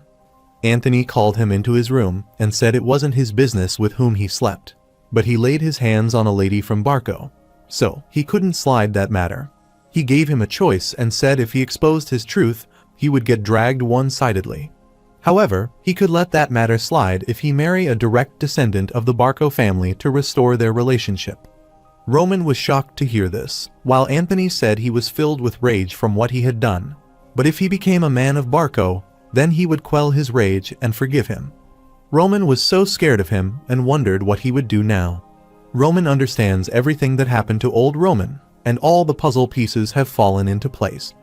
Anthony called him into his room and said it wasn't his business with whom he slept, but he laid his hands on a lady from Barco, so he couldn't slide that matter. He gave him a choice and said if he exposed his truth, he would get dragged one-sidedly. However, he could let that matter slide if he marry a direct descendant of the Barco family to restore their relationship. Roman was shocked to hear this, while Anthony said he was filled with rage from what he had done. But if he became a man of Barco, then he would quell his rage and forgive him. Roman was so scared of him and wondered what he would do now. Roman understands everything that happened to old Roman, and all the puzzle pieces have fallen into place.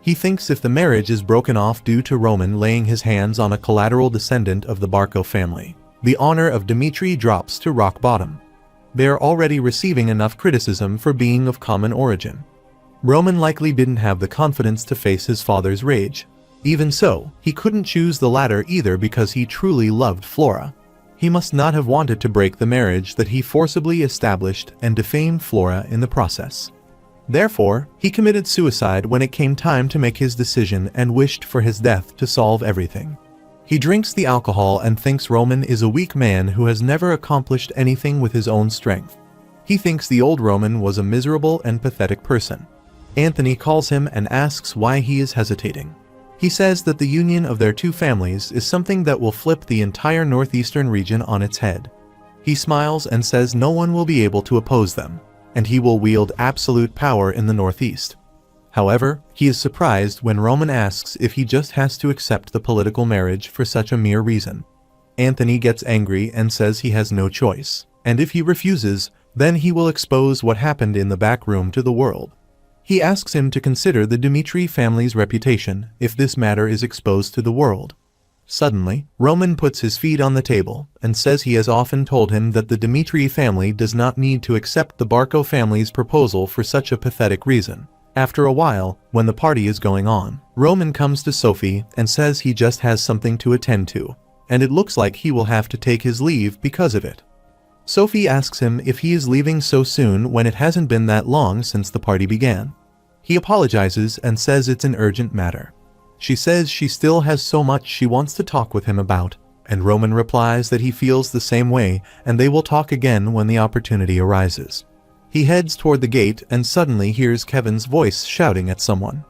He thinks if the marriage is broken off due to Roman laying his hands on a collateral descendant of the Barco family, the honor of Dmitri drops to rock bottom. They are already receiving enough criticism for being of common origin. Roman likely didn't have the confidence to face his father's rage. Even so, he couldn't choose the latter either because he truly loved Flora. He must not have wanted to break the marriage that he forcibly established and defame Flora in the process. Therefore, he committed suicide when it came time to make his decision and wished for his death to solve everything. He drinks the alcohol and thinks Roman is a weak man who has never accomplished anything with his own strength. He thinks the old Roman was a miserable and pathetic person. Anthony calls him and asks why he is hesitating. He says that the union of their two families is something that will flip the entire northeastern region on its head. He smiles and says no one will be able to oppose them, and he will wield absolute power in the Northeast. However, he is surprised when Roman asks if he just has to accept the political marriage for such a mere reason. Anthony gets angry and says he has no choice, and if he refuses, then he will expose what happened in the back room to the world. He asks him to consider the Dmitri family's reputation if this matter is exposed to the world. Suddenly, Roman puts his feet on the table and says he has often told him that the Dmitri family does not need to accept the Barco family's proposal for such a pathetic reason. After a while, when the party is going on, Roman comes to Sophie and says he just has something to attend to, and it looks like he will have to take his leave because of it. Sophie asks him if he is leaving so soon when it hasn't been that long since the party began. He apologizes and says it's an urgent matter. She says she still has so much she wants to talk with him about, and Roman replies that he feels the same way and they will talk again when the opportunity arises. He heads toward the gate and suddenly hears Kevin's voice shouting at someone.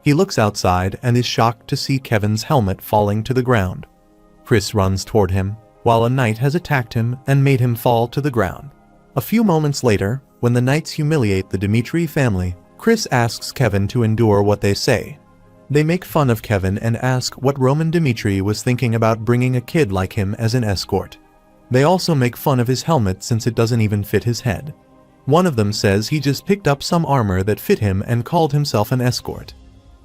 He looks outside and is shocked to see Kevin's helmet falling to the ground. Chris runs toward him, while a knight has attacked him and made him fall to the ground. A few moments later, when the knights humiliate the Dimitri family, Chris asks Kevin to endure what they say. They make fun of Kevin and ask what Roman Dimitri was thinking about bringing a kid like him as an escort. They also make fun of his helmet since it doesn't even fit his head. One of them says he just picked up some armor that fit him and called himself an escort.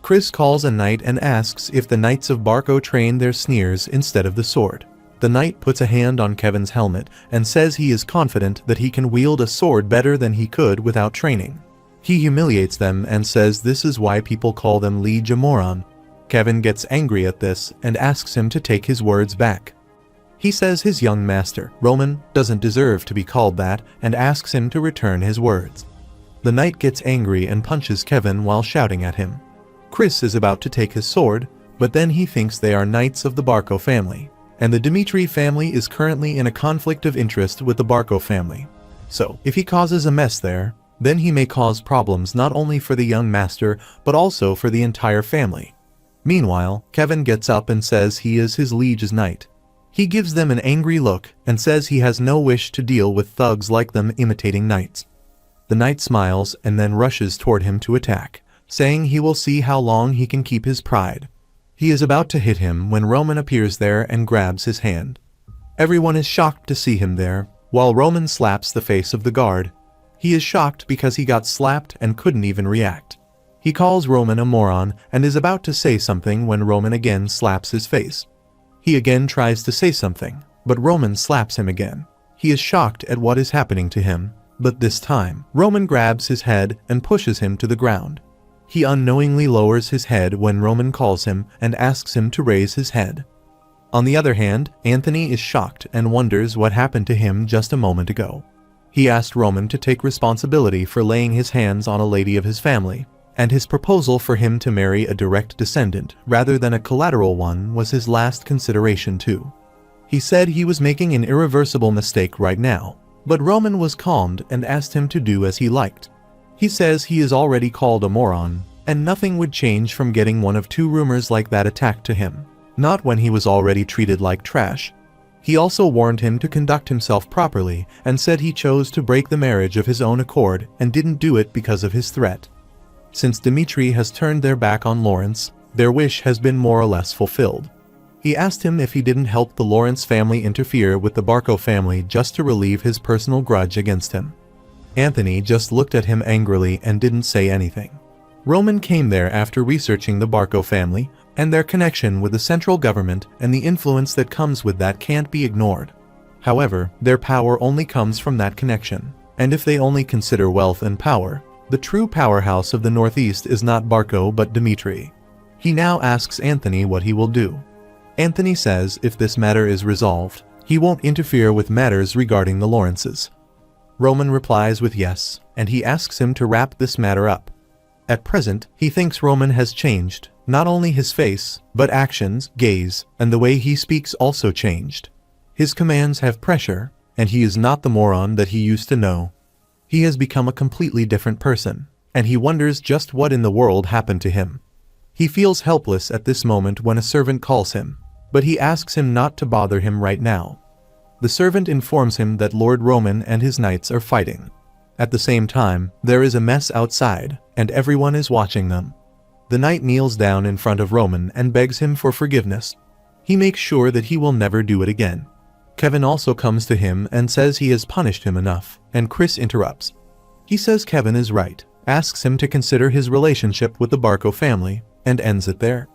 Chris calls a knight and asks if the Knights of Barco train their sneers instead of the sword. The knight puts a hand on Kevin's helmet and says he is confident that he can wield a sword better than he could without training. He humiliates them and says this is why people call them Liege Moron. Kevin gets angry at this and asks him to take his words back. He says his young master, Roman, doesn't deserve to be called that and asks him to return his words. The knight gets angry and punches Kevin while shouting at him. Chris is about to take his sword, but then he thinks they are knights of the Barco family, and the Dimitri family is currently in a conflict of interest with the Barco family. So, if he causes a mess there, then he may cause problems not only for the young master, but also for the entire family. Meanwhile, Kevin gets up and says he is his liege's knight. He gives them an angry look and says he has no wish to deal with thugs like them imitating knights. The knight smiles and then rushes toward him to attack, saying he will see how long he can keep his pride. He is about to hit him when Roman appears there and grabs his hand. Everyone is shocked to see him there, while Roman slaps the face of the guard. He is shocked because he got slapped and couldn't even react. He calls Roman a moron and is about to say something when Roman again slaps his face. He again tries to say something, but Roman slaps him again. He is shocked at what is happening to him, but this time, Roman grabs his head and pushes him to the ground. He unknowingly lowers his head when Roman calls him and asks him to raise his head. On the other hand, Anthony is shocked and wonders what happened to him just a moment ago. He asked Roman to take responsibility for laying his hands on a lady of his family, and his proposal for him to marry a direct descendant rather than a collateral one was his last consideration too. He said he was making an irreversible mistake right now, but Roman was calmed and asked him to do as he liked. He says he is already called a moron, and nothing would change from getting one of two rumors like that attacked to him, not when he was already treated like trash. He also warned him to conduct himself properly and said he chose to break the marriage of his own accord and didn't do it because of his threat. Since Dimitri has turned their back on Lawrence, their wish has been more or less fulfilled. He asked him if he didn't help the Lawrence family interfere with the Barco family just to relieve his personal grudge against him. Anthony just looked at him angrily and didn't say anything. Roman came there after researching the Barco family, and their connection with the central government and the influence that comes with that can't be ignored. However, their power only comes from that connection, and if they only consider wealth and power, the true powerhouse of the Northeast is not Barco but Dimitri. He now asks Anthony what he will do. Anthony says if this matter is resolved, he won't interfere with matters regarding the Lawrences. Roman replies with yes, and he asks him to wrap this matter up. At present, he thinks Roman has changed, not only his face, but actions, gaze, and the way he speaks also changed. His commands have pressure, and he is not the moron that he used to know. He has become a completely different person, and he wonders just what in the world happened to him. He feels helpless at this moment when a servant calls him, but he asks him not to bother him right now. The servant informs him that Lord Roman and his knights are fighting. At the same time, there is a mess outside, and everyone is watching them. The knight kneels down in front of Roman and begs him for forgiveness. He makes sure that he will never do it again. Kevin also comes to him and says he has punished him enough, and Chris interrupts. He says Kevin is right, asks him to consider his relationship with the Barco family, and ends it there.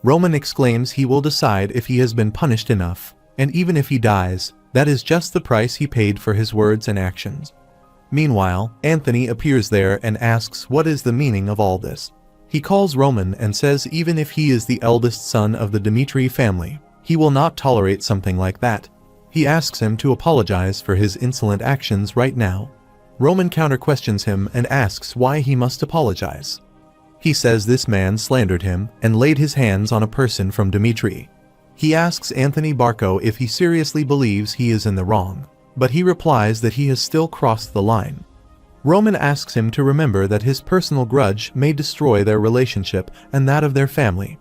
Roman exclaims he will decide if he has been punished enough, and even if he dies, that is just the price he paid for his words and actions. Meanwhile, Anthony appears there and asks what is the meaning of all this. He calls Roman and says even if he is the eldest son of the Dimitri family, he will not tolerate something like that. He asks him to apologize for his insolent actions right now. Roman counter-questions him and asks why he must apologize. He says this man slandered him and laid his hands on a person from Dimitri. He asks Anthony Barco if he seriously believes he is in the wrong, but he replies that he has still crossed the line. Roman asks him to remember that his personal grudge may destroy their relationship and that of their family.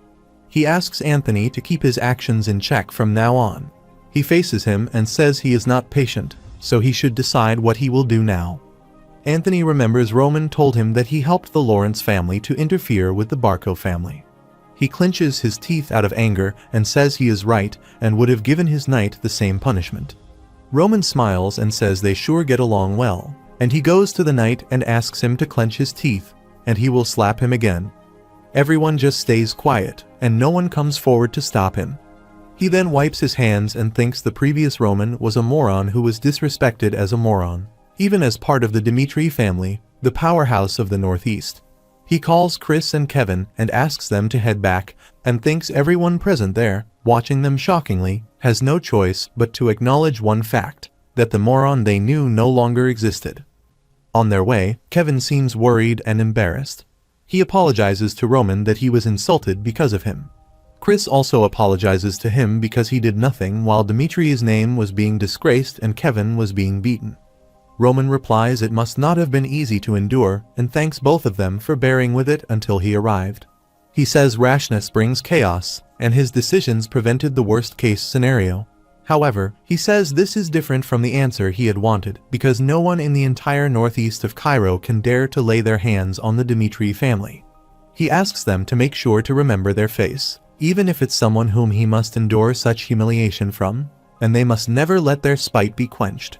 He asks Anthony to keep his actions in check from now on. He faces him and says he is not patient, so he should decide what he will do now. Anthony remembers Roman told him that he helped the Lawrence family to interfere with the Barco family. He clenches his teeth out of anger and says he is right and would have given his knight the same punishment. Roman smiles and says they sure get along well, and he goes to the knight and asks him to clench his teeth, and he will slap him again. Everyone just stays quiet, and no one comes forward to stop him. He then wipes his hands and thinks the previous Roman was a moron who was disrespected as a moron, even as part of the Dimitri family, the powerhouse of the Northeast. He calls Chris and Kevin and asks them to head back, and thinks everyone present there, watching them shockingly, has no choice but to acknowledge one fact, that the moron they knew no longer existed. On their way, Kevin seems worried and embarrassed. He apologizes to Roman that he was insulted because of him. Chris also apologizes to him because he did nothing while Dimitri's name was being disgraced and Kevin was being beaten. Roman replies it must not have been easy to endure and thanks both of them for bearing with it until he arrived. He says rashness brings chaos, and his decisions prevented the worst-case scenario. However, he says this is different from the answer he had wanted because no one in the entire northeast of Cairo can dare to lay their hands on the Dimitri family. He asks them to make sure to remember their face, even if it's someone whom he must endure such humiliation from, and they must never let their spite be quenched.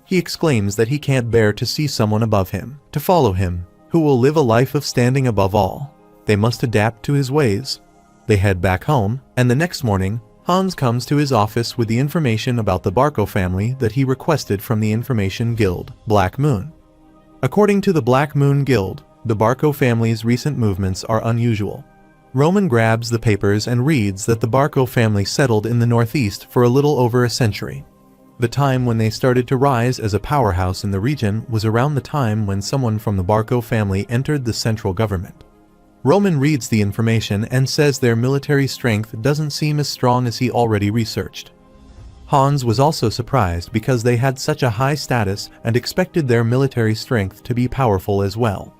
He exclaims that he can't bear to see someone above him, to follow him, who will live a life of standing above all. They must adapt to his ways. They head back home, and the next morning, Hans comes to his office with the information about the Barco family that he requested from the information guild, Black Moon. According to the Black Moon Guild, the Barco family's recent movements are unusual. Roman grabs the papers and reads that the Barco family settled in the northeast for a little over a century. The time when they started to rise as a powerhouse in the region was around the time when someone from the Barco family entered the central government. Roman reads the information and says their military strength doesn't seem as strong as he already researched. Hans was also surprised because they had such a high status and expected their military strength to be powerful as well.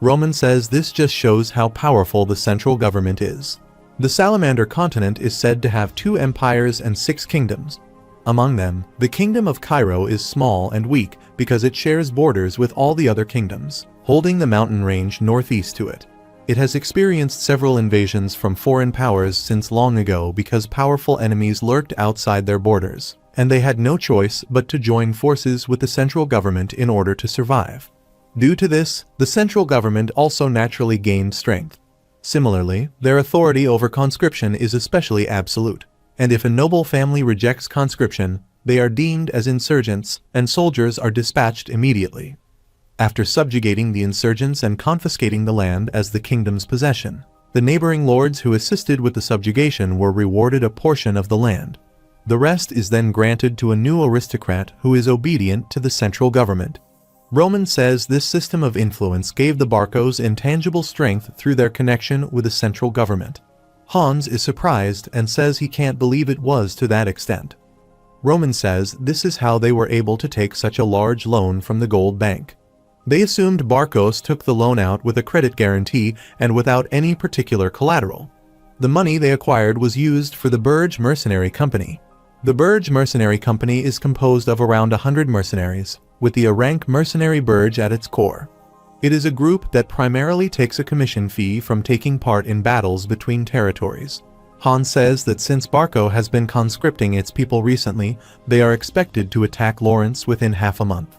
Roman says this just shows how powerful the central government is. The Salamander continent is said to have 2 empires and 6 kingdoms. Among them, the Kingdom of Cairo is small and weak because it shares borders with all the other kingdoms, holding the mountain range northeast to it. It has experienced several invasions from foreign powers since long ago because powerful enemies lurked outside their borders, and they had no choice but to join forces with the central government in order to survive. Due to this, the central government also naturally gained strength. Similarly, their authority over conscription is especially absolute, and if a noble family rejects conscription, they are deemed as insurgents and soldiers are dispatched immediately. After subjugating the insurgents and confiscating the land as the kingdom's possession, the neighboring lords who assisted with the subjugation were rewarded a portion of the land. The rest is then granted to a new aristocrat who is obedient to the central government. Roman says this system of influence gave the Barcos intangible strength through their connection with the central government. Hans is surprised and says he can't believe it was to that extent. Roman says this is how they were able to take such a large loan from the gold bank. They assumed Barcos took the loan out with a credit guarantee and without any particular collateral. The money they acquired was used for the Burge Mercenary Company. The Burge Mercenary Company is composed of around 100 mercenaries, with the Arank Mercenary Burge at its core. It is a group that primarily takes a commission fee from taking part in battles between territories. Hans says that since Barco has been conscripting its people recently, they are expected to attack Lawrence within half a month.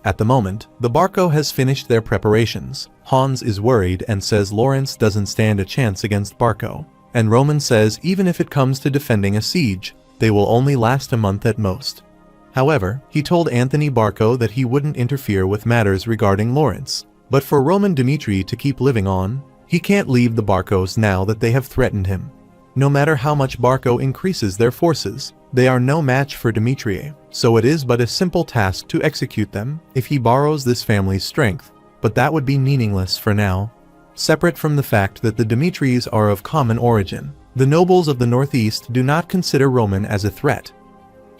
At the moment, the Barco has finished their preparations. Hans is worried and says Lawrence doesn't stand a chance against Barco, and Roman says even if it comes to defending a siege, they will only last a month at most. However, he told Anthony Barco that he wouldn't interfere with matters regarding Lawrence, but for Roman Dimitri to keep living on, he can't leave the Barcos now that they have threatened him. No matter how much Barco increases their forces, they are no match for Dimitri, so it is but a simple task to execute them if he borrows this family's strength, but that would be meaningless for now. Separate from the fact that the Dimitris are of common origin, the nobles of the Northeast do not consider Roman as a threat.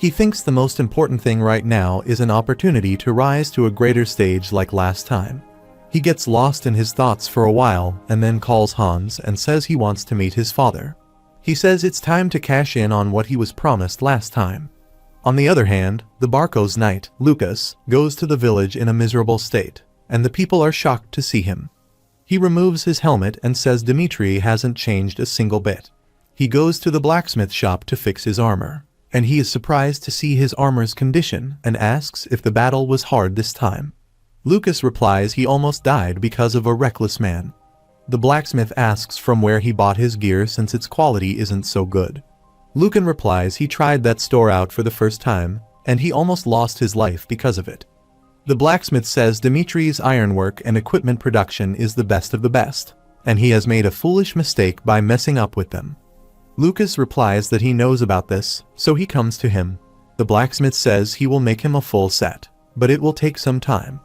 He thinks the most important thing right now is an opportunity to rise to a greater stage like last time. He gets lost in his thoughts for a while and then calls Hans and says he wants to meet his father. He says it's time to cash in on what he was promised last time. On the other hand, the Barco's knight, Lucas, goes to the village in a miserable state, and the people are shocked to see him. He removes his helmet and says Dmitri hasn't changed a single bit. He goes to the blacksmith shop to fix his armor, and he is surprised to see his armor's condition and asks if the battle was hard this time. Lucas replies he almost died because of a reckless man. The blacksmith asks from where he bought his gear since its quality isn't so good. Lucan replies he tried that store out for the first time, and he almost lost his life because of it. The blacksmith says Dmitri's ironwork and equipment production is the best of the best, and he has made a foolish mistake by messing up with them. Lucas replies that he knows about this, so he comes to him. The blacksmith says he will make him a full set, but it will take some time.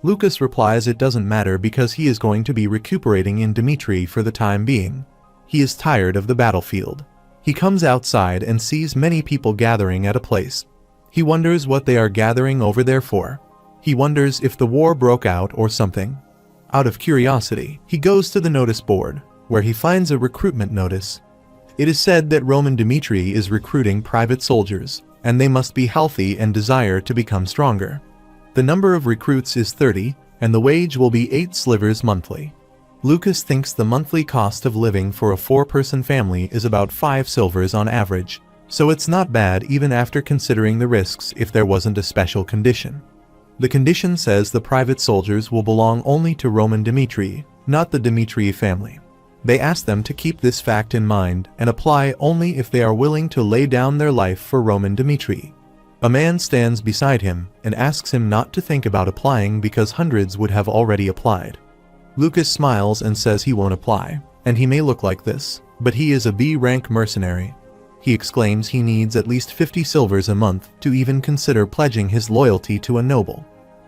Lucas replies it doesn't matter because he is going to be recuperating in Dmitri for the time being. He is tired of the battlefield. He comes outside and sees many people gathering at a place. He wonders what they are gathering over there for. He wonders if the war broke out or something. Out of curiosity, he goes to the notice board, where he finds a recruitment notice. It is said that Roman Dmitri is recruiting private soldiers, and they must be healthy and desire to become stronger. The number of recruits is 30, and the wage will be 8 slivers monthly. Lucas thinks the monthly cost of living for a 4-person family is about 5 silvers on average, so it's not bad even after considering the risks if there wasn't a special condition. The condition says the private soldiers will belong only to Roman Dmitri, not the Dmitri family. They ask them to keep this fact in mind and apply only if they are willing to lay down their life for Roman Dmitri. A man stands beside him and asks him not to think about applying because hundreds would have already applied. Lucas smiles and says he won't apply, and he may look like this, but he is a B-rank mercenary. He exclaims he needs at least 50 silvers a month to even consider pledging his loyalty to a noble.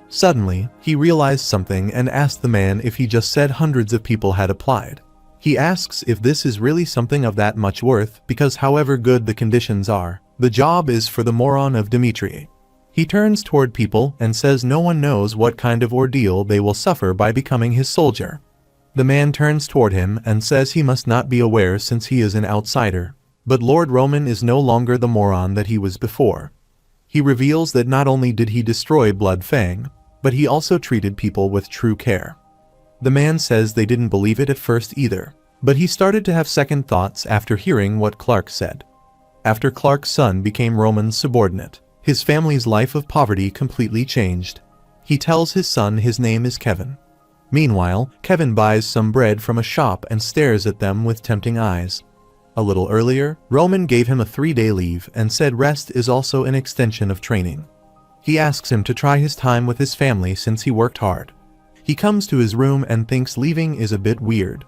Suddenly, he realized something and asked the man if he just said hundreds of people had applied. He asks if this is really something of that much worth because however good the conditions are, the job is for the moron of Dmitri. He turns toward people and says no one knows what kind of ordeal they will suffer by becoming his soldier. The man turns toward him and says he must not be aware since he is an outsider. But Lord Roman is no longer the moron that he was before. He reveals that not only did he destroy Blood Fang, but he also treated people with true care. The man says they didn't believe it at first either, but he started to have second thoughts after hearing what Clark said. After Clark's son became Roman's subordinate, his family's life of poverty completely changed. He tells his son his name is Kevin. Meanwhile, Kevin buys some bread from a shop and stares at them with tempting eyes. A little earlier, Roman gave him a 3-day leave and said rest is also an extension of training. He asks him to try his time with his family since he worked hard. He comes to his room and thinks leaving is a bit weird.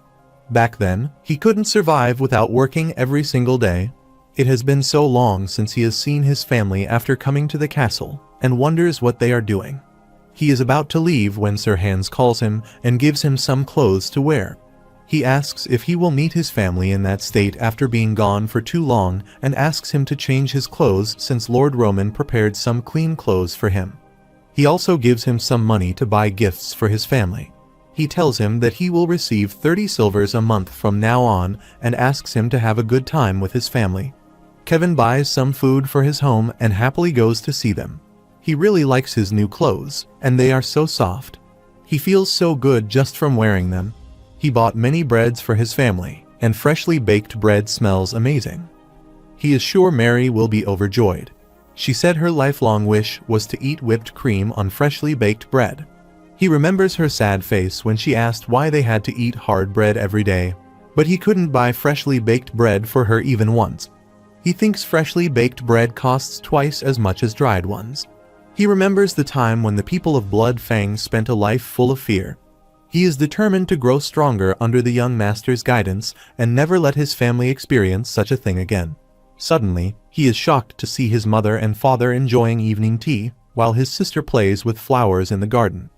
Back then, he couldn't survive without working every single day. It has been so long since he has seen his family after coming to the castle, and wonders what they are doing. He is about to leave when Sir Hans calls him and gives him some clothes to wear. He asks if he will meet his family in that state after being gone for too long and asks him to change his clothes since Lord Roman prepared some clean clothes for him. He also gives him some money to buy gifts for his family. He tells him that he will receive 30 silvers a month from now on and asks him to have a good time with his family. Kevin buys some food for his home and happily goes to see them. He really likes his new clothes, and they are so soft. He feels so good just from wearing them. He bought many breads for his family, and freshly baked bread smells amazing. He is sure Mary will be overjoyed. She said her lifelong wish was to eat whipped cream on freshly baked bread. He remembers her sad face when she asked why they had to eat hard bread every day, but he couldn't buy freshly baked bread for her even once. He thinks freshly baked bread costs twice as much as dried ones. He remembers the time when the people of Blood Fang spent a life full of fear. He is determined to grow stronger under the young master's guidance and never let his family experience such a thing again. Suddenly, he is shocked to see his mother and father enjoying evening tea, while his sister plays with flowers in the garden.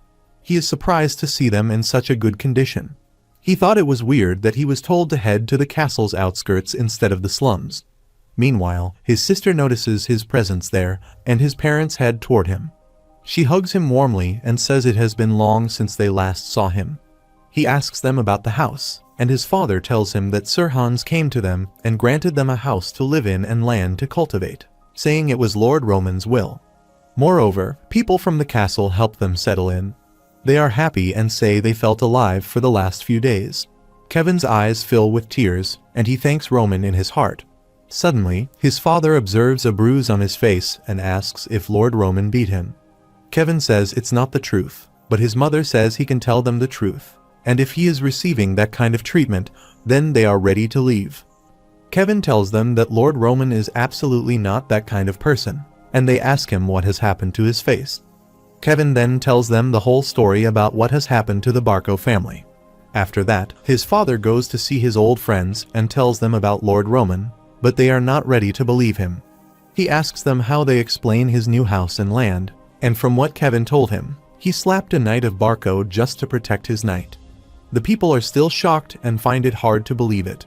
He is surprised to see them in such a good condition. He thought it was weird that he was told to head to the castle's outskirts instead of the slums. Meanwhile, his sister notices his presence there, and his parents head toward him. She hugs him warmly and says it has been long since they last saw him. He asks them about the house, and his father tells him that Sir Hans came to them and granted them a house to live in and land to cultivate, saying it was Lord Roman's will. Moreover, people from the castle help them settle in. They are happy and say they felt alive for the last few days. Kevin's eyes fill with tears, and he thanks Roman in his heart. Suddenly, his father observes a bruise on his face and asks if Lord Roman beat him. Kevin says it's not the truth, but his mother says he can tell them the truth, and if he is receiving that kind of treatment, then they are ready to leave. Kevin tells them that Lord Roman is absolutely not that kind of person, and they ask him what has happened to his face. Kevin then tells them the whole story about what has happened to the Barco family. After that, his father goes to see his old friends and tells them about Lord Roman, but they are not ready to believe him. He asks them how they explain his new house and land, and from what Kevin told him, he slapped a knight of Barco just to protect his knight. The people are still shocked and find it hard to believe it.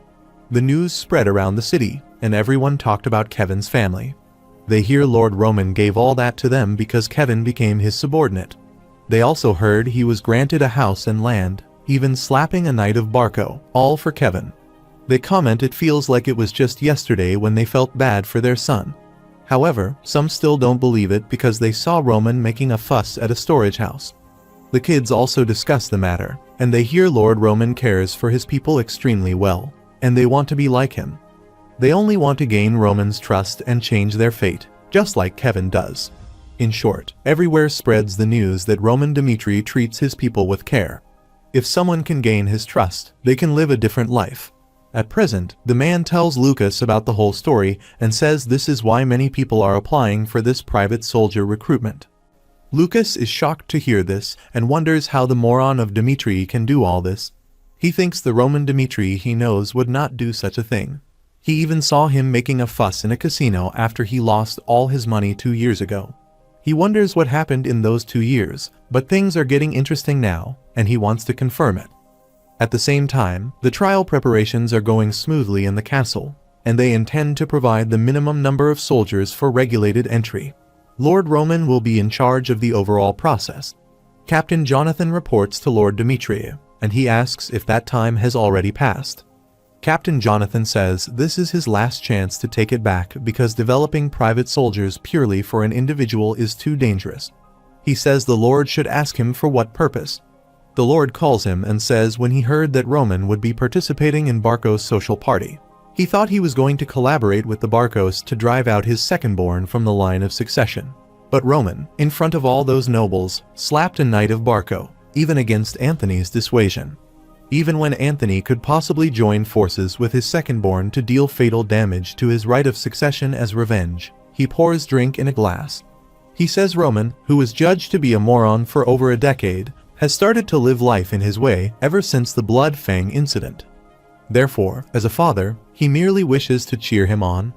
The news spread around the city, and everyone talked about Kevin's family. They hear Lord Roman gave all that to them because Kevin became his subordinate. They also heard he was granted a house and land, even slapping a knight of Barco, all for Kevin. They comment it feels like it was just yesterday when they felt bad for their son. However, some still don't believe it because they saw Roman making a fuss at a storage house. The kids also discuss the matter, and they hear Lord Roman cares for his people extremely well, and they want to be like him. They only want to gain Roman's trust and change their fate, just like Kevin does. In short, everywhere spreads the news that Roman Dimitri treats his people with care. If someone can gain his trust, they can live a different life. At present, the man tells Lucas about the whole story and says this is why many people are applying for this private soldier recruitment. Lucas is shocked to hear this and wonders how the moron of Dimitri can do all this. He thinks the Roman Dimitri he knows would not do such a thing. He even saw him making a fuss in a casino after he lost all his money 2 years ago. He wonders what happened in those 2 years, but things are getting interesting now, and he wants to confirm it. At the same time, the trial preparations are going smoothly in the castle, and they intend to provide the minimum number of soldiers for regulated entry. Lord Roman will be in charge of the overall process. Captain Jonathan reports to Lord Dimitri, and he asks if that time has already passed. Captain Jonathan says this is his last chance to take it back because developing private soldiers purely for an individual is too dangerous. He says the Lord should ask him for what purpose. The Lord calls him and says when he heard that Roman would be participating in Barco's social party, he thought he was going to collaborate with the Barcos to drive out his second-born from the line of succession. But Roman, in front of all those nobles, slapped a knight of Barco, even against Anthony's dissuasion. Even when Anthony could possibly join forces with his second-born to deal fatal damage to his right of succession as revenge, he pours drink in a glass. He says Roman, who was judged to be a moron for over a decade, has started to live life in his way ever since the Blood Fang incident. Therefore, as a father, he merely wishes to cheer him on.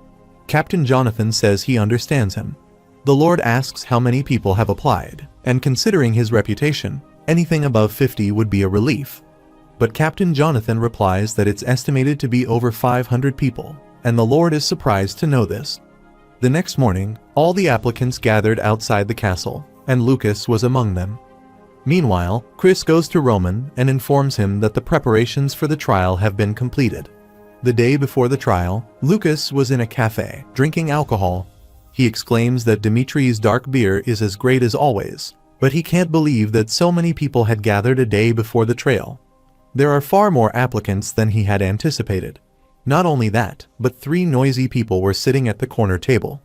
Captain Jonathan says he understands him. The Lord asks how many people have applied, and considering his reputation, anything above 50 would be a relief. But Captain Jonathan replies that it's estimated to be over 500 people, and the Lord is surprised to know this. The next morning, all the applicants gathered outside the castle, and Lucas was among them. Meanwhile, Chris goes to Roman and informs him that the preparations for the trial have been completed. The day before the trial, Lucas was in a cafe, drinking alcohol. He exclaims that Dimitri's dark beer is as great as always, but he can't believe that so many people had gathered a day before the trial. There are far more applicants than he had anticipated. Not only that, but 3 noisy people were sitting at the corner table.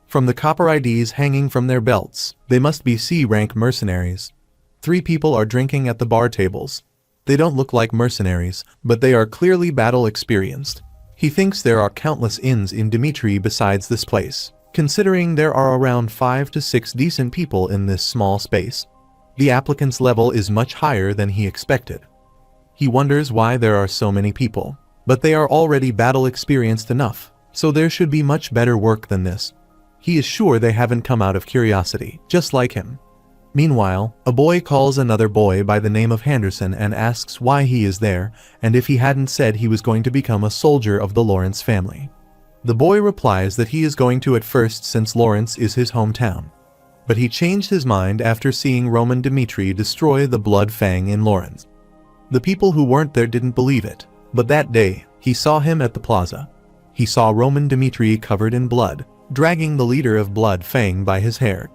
From the copper IDs hanging from their belts, they must be C-rank mercenaries. 3 people are drinking at the bar tables. They don't look like mercenaries, but they are clearly battle experienced. He thinks there are countless inns in Dimitri besides this place, considering there are around 5 to 6 decent people in this small space. The applicant's level is much higher than he expected. He wonders why there are so many people, but they are already battle experienced enough, so there should be much better work than this. He is sure they haven't come out of curiosity, just like him. Meanwhile, a boy calls another boy by the name of Henderson and asks why he is there, and if he hadn't said he was going to become a soldier of the Lawrence family. The boy replies that he is going to at first since Lawrence is his hometown. But he changed his mind after seeing Roman Dimitri destroy the Blood Fang in Lawrence. The people who weren't there didn't believe it, but that day, he saw him at the plaza. He saw Roman Dimitri covered in blood, dragging the leader of Blood Fang by his hair.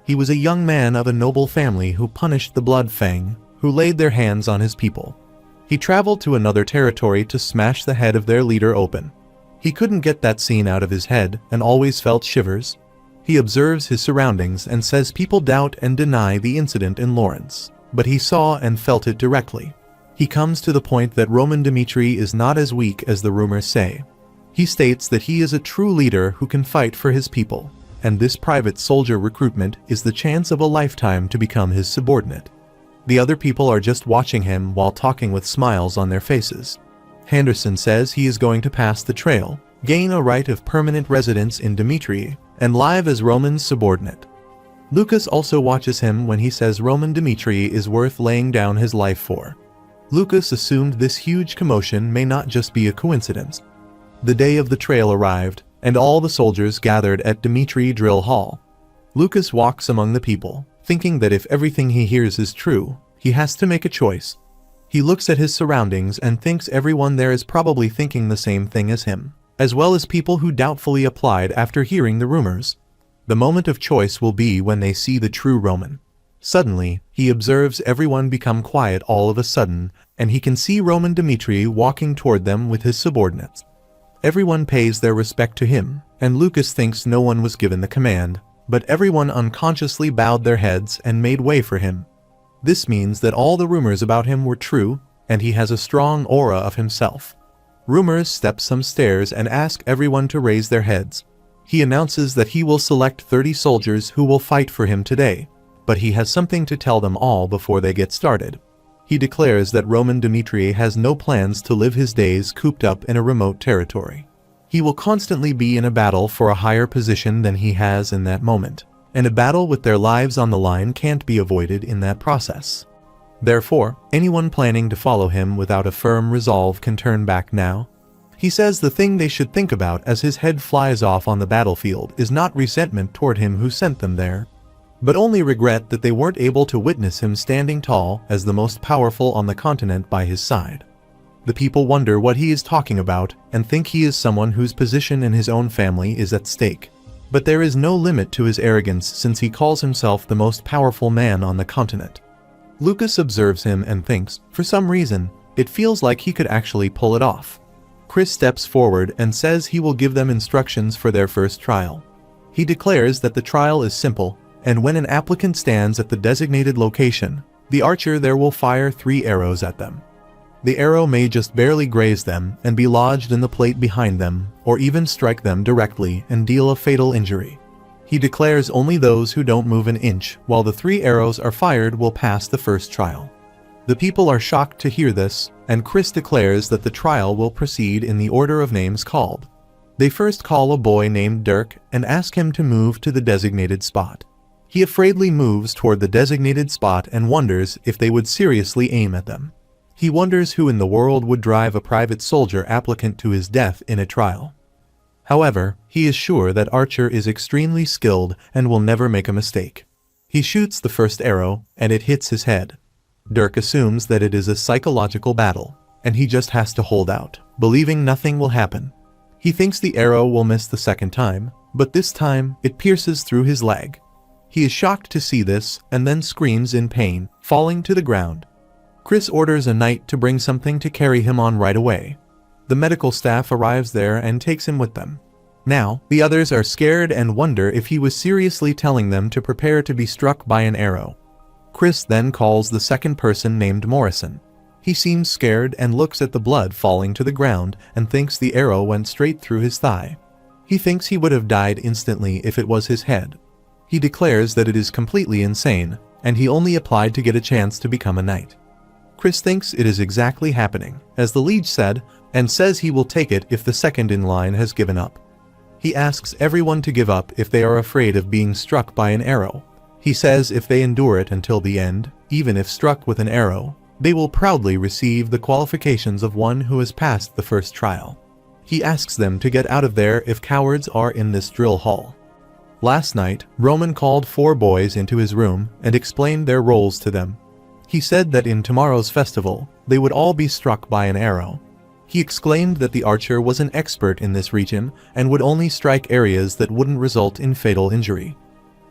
He was a young man of a noble family who punished the Blood Fang, who laid their hands on his people. He traveled to another territory to smash the head of their leader open. He couldn't get that scene out of his head and always felt shivers. He observes his surroundings and says people doubt and deny the incident in Lawrence, but he saw and felt it directly. He comes to the point that Roman Dimitri is not as weak as the rumors say. He states that he is a true leader who can fight for his people, and this private soldier recruitment is the chance of a lifetime to become his subordinate. The other people are just watching him while talking with smiles on their faces. Henderson says he is going to pass the trail, gain a right of permanent residence in Dimitri, and live as Roman's subordinate. Lucas also watches him when he says Roman Dimitri is worth laying down his life for. Lucas assumed this huge commotion may not just be a coincidence. The day of the trail arrived, and all the soldiers gathered at Dimitri Drill Hall. Lucas walks among the people, thinking that if everything he hears is true, he has to make a choice. He looks at his surroundings and thinks everyone there is probably thinking the same thing as him, as well as people who doubtfully applied after hearing the rumors. The moment of choice will be when they see the true Roman. Suddenly, he observes everyone become quiet all of a sudden, and he can see Roman Dimitri walking toward them with his subordinates. Everyone pays their respect to him, and Lucas thinks no one was given the command, but everyone unconsciously bowed their heads and made way for him. This means that all the rumors about him were true, and he has a strong aura of himself. Rumors step some stairs and ask everyone to raise their heads. He announces that he will select 30 soldiers who will fight for him today, but he has something to tell them all before they get started. He declares that Roman Dimitri has no plans to live his days cooped up in a remote territory. He will constantly be in a battle for a higher position than he has in that moment, and a battle with their lives on the line can't be avoided in that process. Therefore, anyone planning to follow him without a firm resolve can turn back now. He says the thing they should think about as his head flies off on the battlefield is not resentment toward him who sent them there, but only regret that they weren't able to witness him standing tall as the most powerful on the continent by his side. The people wonder what he is talking about and think he is someone whose position in his own family is at stake. But there is no limit to his arrogance since he calls himself the most powerful man on the continent. Lucas observes him and thinks, for some reason, it feels like he could actually pull it off. Chris steps forward and says he will give them instructions for their first trial. He declares that the trial is simple, and when an applicant stands at the designated location, the archer there will fire 3 arrows at them. The arrow may just barely graze them and be lodged in the plate behind them, or even strike them directly and deal a fatal injury. He declares only those who don't move an inch while the 3 arrows are fired will pass the first trial. The people are shocked to hear this, and Chris declares that the trial will proceed in the order of names called. They first call a boy named Dirk and ask him to move to the designated spot. He afraidly moves toward the designated spot and wonders if they would seriously aim at them. He wonders who in the world would drive a private soldier applicant to his death in a trial. However, he is sure that Archer is extremely skilled and will never make a mistake. He shoots the first arrow, and it hits his head. Dirk assumes that it is a psychological battle, and he just has to hold out, believing nothing will happen. He thinks the arrow will miss the second time, but this time it pierces through his leg. He is shocked to see this and then screams in pain, falling to the ground. Chris orders a knight to bring something to carry him on right away. The medical staff arrives there and takes him with them. Now, the others are scared and wonder if he was seriously telling them to prepare to be struck by an arrow. Chris then calls the second person named Morrison. He seems scared and looks at the blood falling to the ground and thinks the arrow went straight through his thigh. He thinks he would have died instantly if it was his head. He declares that it is completely insane, and he only applied to get a chance to become a knight. Chris thinks it is exactly happening, as the liege said, and says he will take it if the second in line has given up. He asks everyone to give up if they are afraid of being struck by an arrow. He says if they endure it until the end, even if struck with an arrow, they will proudly receive the qualifications of one who has passed the first trial. He asks them to get out of there if cowards are in this drill hall. Last night, Roman called 4 boys into his room and explained their roles to them. He said that in tomorrow's festival, they would all be struck by an arrow. He exclaimed that the archer was an expert in this region and would only strike areas that wouldn't result in fatal injury.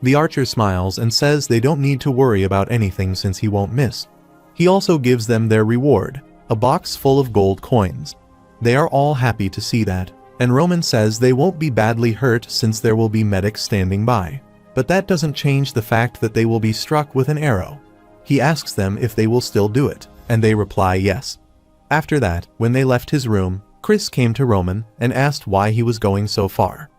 The archer smiles and says they don't need to worry about anything since he won't miss. He also gives them their reward, a box full of gold coins. They are all happy to see that, and Roman says they won't be badly hurt since there will be medics standing by. But that doesn't change the fact that they will be struck with an arrow. He asks them if they will still do it, and they reply yes. After that, when they left his room, Chris came to Roman and asked why he was going so far.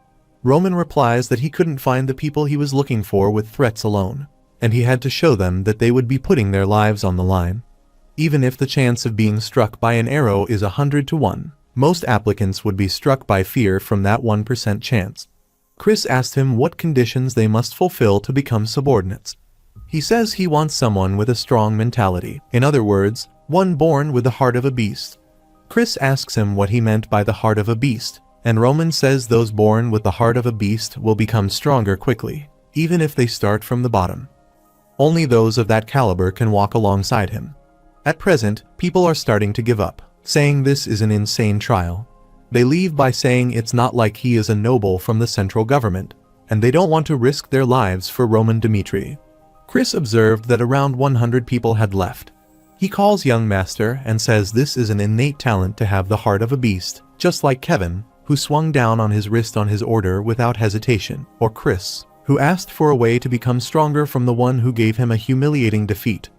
Roman replies that he couldn't find the people he was looking for with threats alone, and he had to show them that they would be putting their lives on the line. Even if the chance of being struck by an arrow is 100 to 1, most applicants would be struck by fear from that 1% chance. Chris asked him what conditions they must fulfill to become subordinates. He says he wants someone with a strong mentality, in other words, one born with the heart of a beast. Chris asks him what he meant by the heart of a beast, and Roman says those born with the heart of a beast will become stronger quickly, even if they start from the bottom. Only those of that caliber can walk alongside him. At present, people are starting to give up, saying this is an insane trial. They leave by saying it's not like he is a noble from the central government, and they don't want to risk their lives for Roman Dmitri. Chris observed that around 100 people had left. He calls young Master and says this is an innate talent to have the heart of a beast, just like Kevin, who swung down on his wrist on his order without hesitation, or Chris, who asked for a way to become stronger from the one who gave him a humiliating defeat.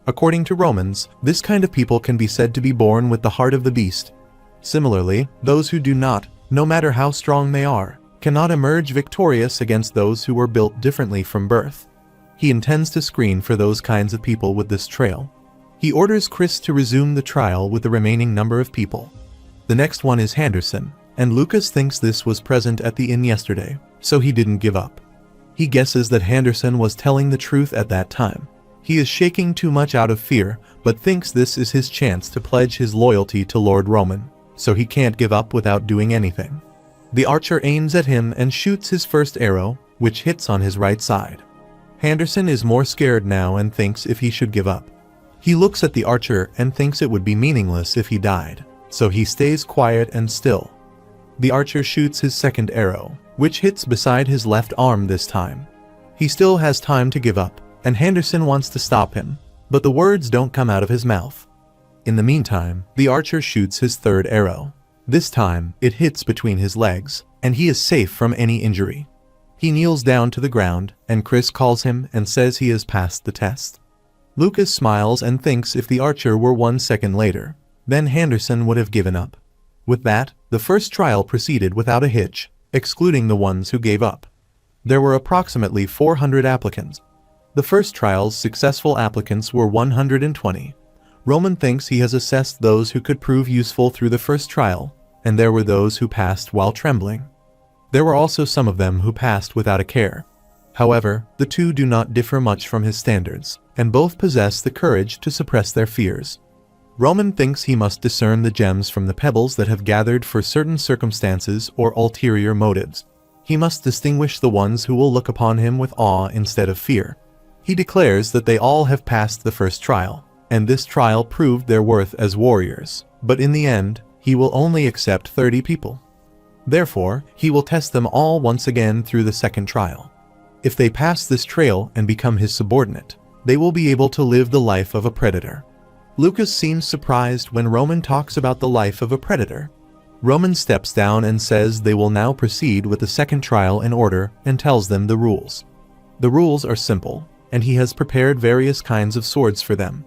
According to Romans, this kind of people can be said to be born with the heart of the beast. Similarly, those who do not, no matter how strong they are, cannot emerge victorious against those who were built differently from birth. He intends to screen for those kinds of people with this trail. He orders Chris to resume the trial with the remaining number of people. The next one is Henderson, and Lucas thinks this was present at the inn yesterday, so he didn't give up. He guesses that Henderson was telling the truth at that time. He is shaking too much out of fear, but thinks this is his chance to pledge his loyalty to Lord Roman, so he can't give up without doing anything. The archer aims at him and shoots his first arrow, which hits on his right side. Henderson is more scared now and thinks if he should give up. He looks at the archer and thinks it would be meaningless if he died, so he stays quiet and still. The archer shoots his second arrow, which hits beside his left arm this time. He still has time to give up, and Henderson wants to stop him, but the words don't come out of his mouth. In the meantime, the archer shoots his third arrow. This time, it hits between his legs, and he is safe from any injury. He kneels down to the ground, and Chris calls him and says he has passed the test. Lucas smiles and thinks if the archer were 1 second later, then Henderson would have given up. With that, the first trial proceeded without a hitch, excluding the ones who gave up. There were approximately 400 applicants. The first trial's successful applicants were 120. Roman thinks he has assessed those who could prove useful through the first trial, and there were those who passed while trembling. There were also some of them who passed without a care. However, the two do not differ much from his standards, and both possess the courage to suppress their fears. Roman thinks he must discern the gems from the pebbles that have gathered for certain circumstances or ulterior motives. He must distinguish the ones who will look upon him with awe instead of fear. He declares that they all have passed the first trial, and this trial proved their worth as warriors, but in the end, he will only accept 30 people. Therefore, he will test them all once again through the second trial. If they pass this trail and become his subordinate, they will be able to live the life of a predator. Lucas seems surprised when Roman talks about the life of a predator. Roman steps down and says they will now proceed with the second trial in order and tells them the rules. The rules are simple, and he has prepared various kinds of swords for them.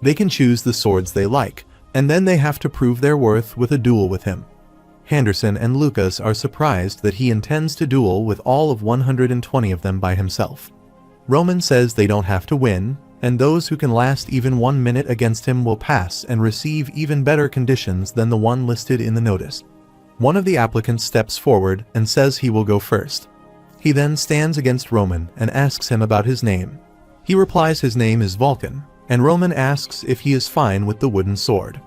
They can choose the swords they like, and then they have to prove their worth with a duel with him. Henderson and Lucas are surprised that he intends to duel with all of 120 of them by himself. Roman says they don't have to win, and those who can last even 1 minute against him will pass and receive even better conditions than the one listed in the notice. One of the applicants steps forward and says he will go first. He then stands against Roman and asks him about his name. He replies his name is Vulcan, and Roman asks if he is fine with the wooden sword.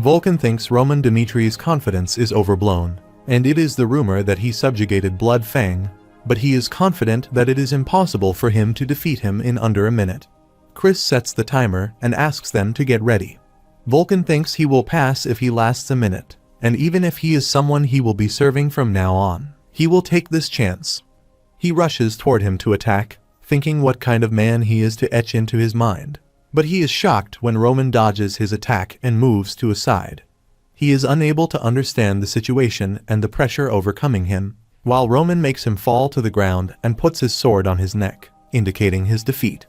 Vulcan thinks Roman Dimitri's confidence is overblown, and it is the rumor that he subjugated Blood Fang, but he is confident that it is impossible for him to defeat him in under a minute. Chris sets the timer and asks them to get ready. Vulcan thinks he will pass if he lasts a minute, and even if he is someone he will be serving from now on, he will take this chance. He rushes toward him to attack, thinking what kind of man he is to etch into his mind. But he is shocked when Roman dodges his attack and moves to a side. He is unable to understand the situation and the pressure overcoming him, while Roman makes him fall to the ground and puts his sword on his neck, indicating his defeat.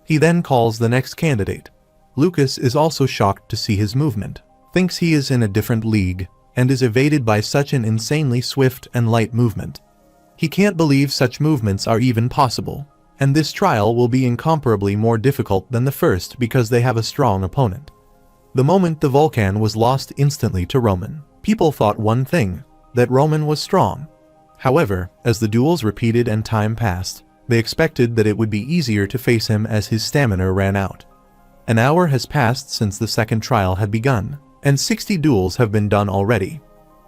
He then calls the next candidate. Lucas is also shocked to see his movement, thinks he is in a different league, and is evaded by such an insanely swift and light movement. He can't believe such movements are even possible, and this trial will be incomparably more difficult than the first because they have a strong opponent. The moment the Vulcan was lost instantly to Roman, people thought one thing, that Roman was strong. However, as the duels repeated and time passed, they expected that it would be easier to face him as his stamina ran out. An hour has passed since the second trial had begun, and 60 duels have been done already.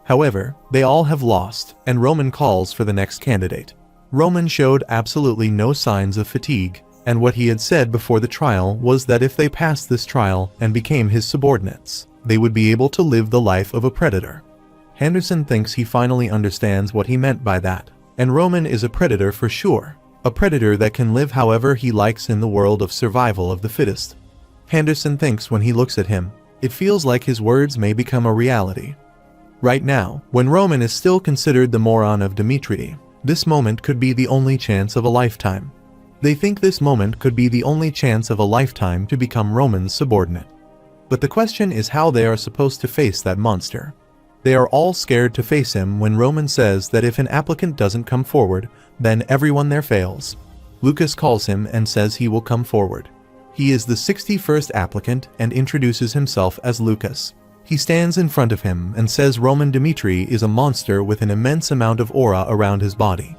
However, they all have lost, and Roman calls for the next candidate. Roman showed absolutely no signs of fatigue, and what he had said before the trial was that if they passed this trial and became his subordinates, they would be able to live the life of a predator. Henderson thinks he finally understands what he meant by that, and Roman is a predator for sure, a predator that can live however he likes in the world of survival of the fittest. Henderson thinks when he looks at him, it feels like his words may become a reality. Right now, when Roman is still considered the moron of Dimitri, this moment could be the only chance of a lifetime. They think this moment could be the only chance of a lifetime to become Roman's subordinate. But the question is how they are supposed to face that monster. They are all scared to face him when Roman says that if an applicant doesn't come forward, then everyone there fails. Lucas calls him and says he will come forward. He is the 61st applicant and introduces himself as Lucas. He stands in front of him and says Roman Dimitri is a monster with an immense amount of aura around his body.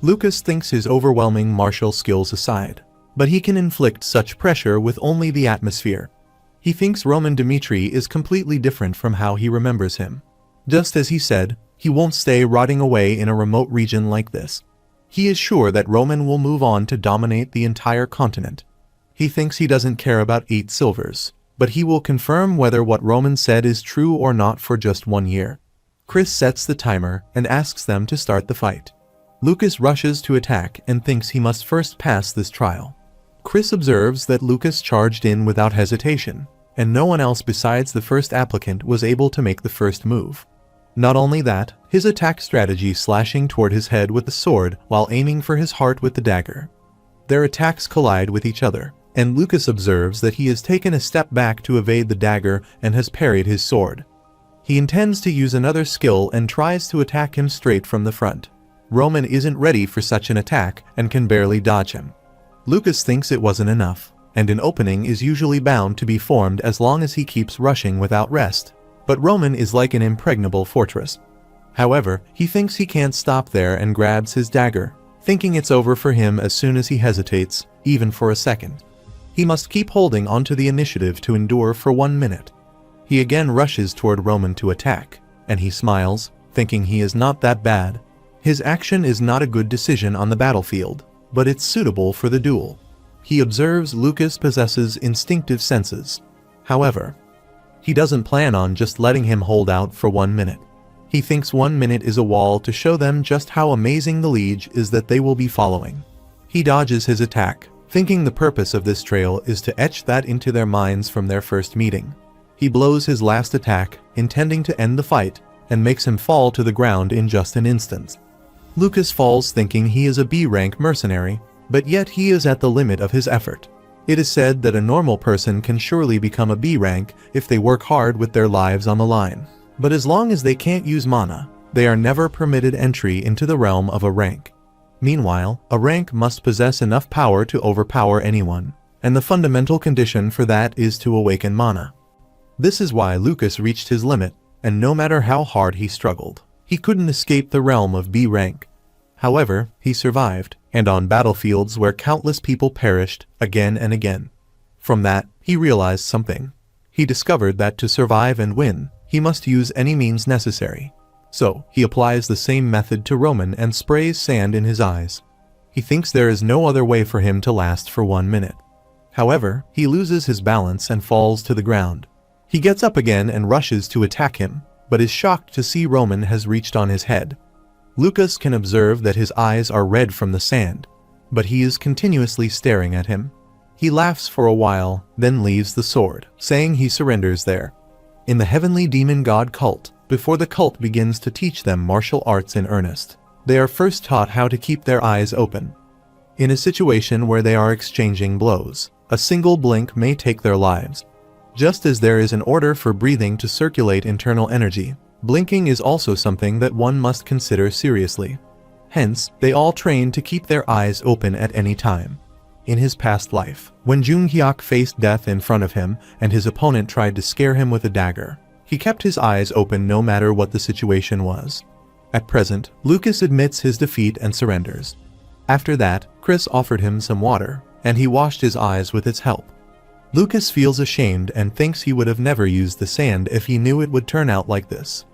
Lucas thinks his overwhelming martial skills aside, but he can inflict such pressure with only the atmosphere. He thinks Roman Dimitri is completely different from how he remembers him. Just as he said, he won't stay rotting away in a remote region like this. He is sure that Roman will move on to dominate the entire continent. He thinks he doesn't care about 8 silvers, but he will confirm whether what Roman said is true or not for just 1 year. Chris sets the timer and asks them to start the fight. Lucas rushes to attack and thinks he must first pass this trial. Chris observes that Lucas charged in without hesitation, and no one else besides the first applicant was able to make the first move. Not only that, his attack strategy slashing toward his head with the sword while aiming for his heart with the dagger. Their attacks collide with each other, and Lucas observes that he has taken a step back to evade the dagger and has parried his sword. He intends to use another skill and tries to attack him straight from the front. Roman isn't ready for such an attack and can barely dodge him. Lucas thinks it wasn't enough, and an opening is usually bound to be formed as long as he keeps rushing without rest. But Roman is like an impregnable fortress. However, he thinks he can't stop there and grabs his dagger, thinking it's over for him as soon as he hesitates, even for a second. He must keep holding onto the initiative to endure for 1 minute. He again rushes toward Roman to attack, and he smiles, thinking he is not that bad. His action is not a good decision on the battlefield, but it's suitable for the duel. He observes Lucas possesses instinctive senses. However, he doesn't plan on just letting him hold out for 1 minute. He thinks 1 minute is a wall to show them just how amazing the liege is that they will be following. He dodges his attack, thinking the purpose of this trail is to etch that into their minds from their first meeting. He blows his last attack, intending to end the fight, and makes him fall to the ground in just an instant. Lucas falls thinking he is a B-rank mercenary, but yet he is at the limit of his effort. It is said that a normal person can surely become a B rank if they work hard with their lives on the line. But as long as they can't use mana, they are never permitted entry into the realm of a rank. Meanwhile, a rank must possess enough power to overpower anyone, and the fundamental condition for that is to awaken mana. This is why Lucas reached his limit, and no matter how hard he struggled, he couldn't escape the realm of B rank. However, he survived, and on battlefields where countless people perished again and again. From that, he realized something. He discovered that to survive and win, he must use any means necessary. So, he applies the same method to Roman and sprays sand in his eyes. He thinks there is no other way for him to last for 1 minute. However, he loses his balance and falls to the ground. He gets up again and rushes to attack him, but is shocked to see Roman has reached on his head. Lucas can observe that his eyes are red from the sand, but he is continuously staring at him. He laughs for a while, then leaves the sword, saying he surrenders there. In the heavenly demon god cult, before the cult begins to teach them martial arts in earnest, they are first taught how to keep their eyes open. In a situation where they are exchanging blows, a single blink may take their lives. Just as there is an order for breathing to circulate internal energy, blinking is also something that one must consider seriously. Hence, they all train to keep their eyes open at any time. In his past life, when Jung Hyuk faced death in front of him and his opponent tried to scare him with a dagger, he kept his eyes open no matter what the situation was. At present, Lucas admits his defeat and surrenders. After that, Chris offered him some water, and he washed his eyes with its help. Lucas feels ashamed and thinks he would have never used the sand if he knew it would turn out like this.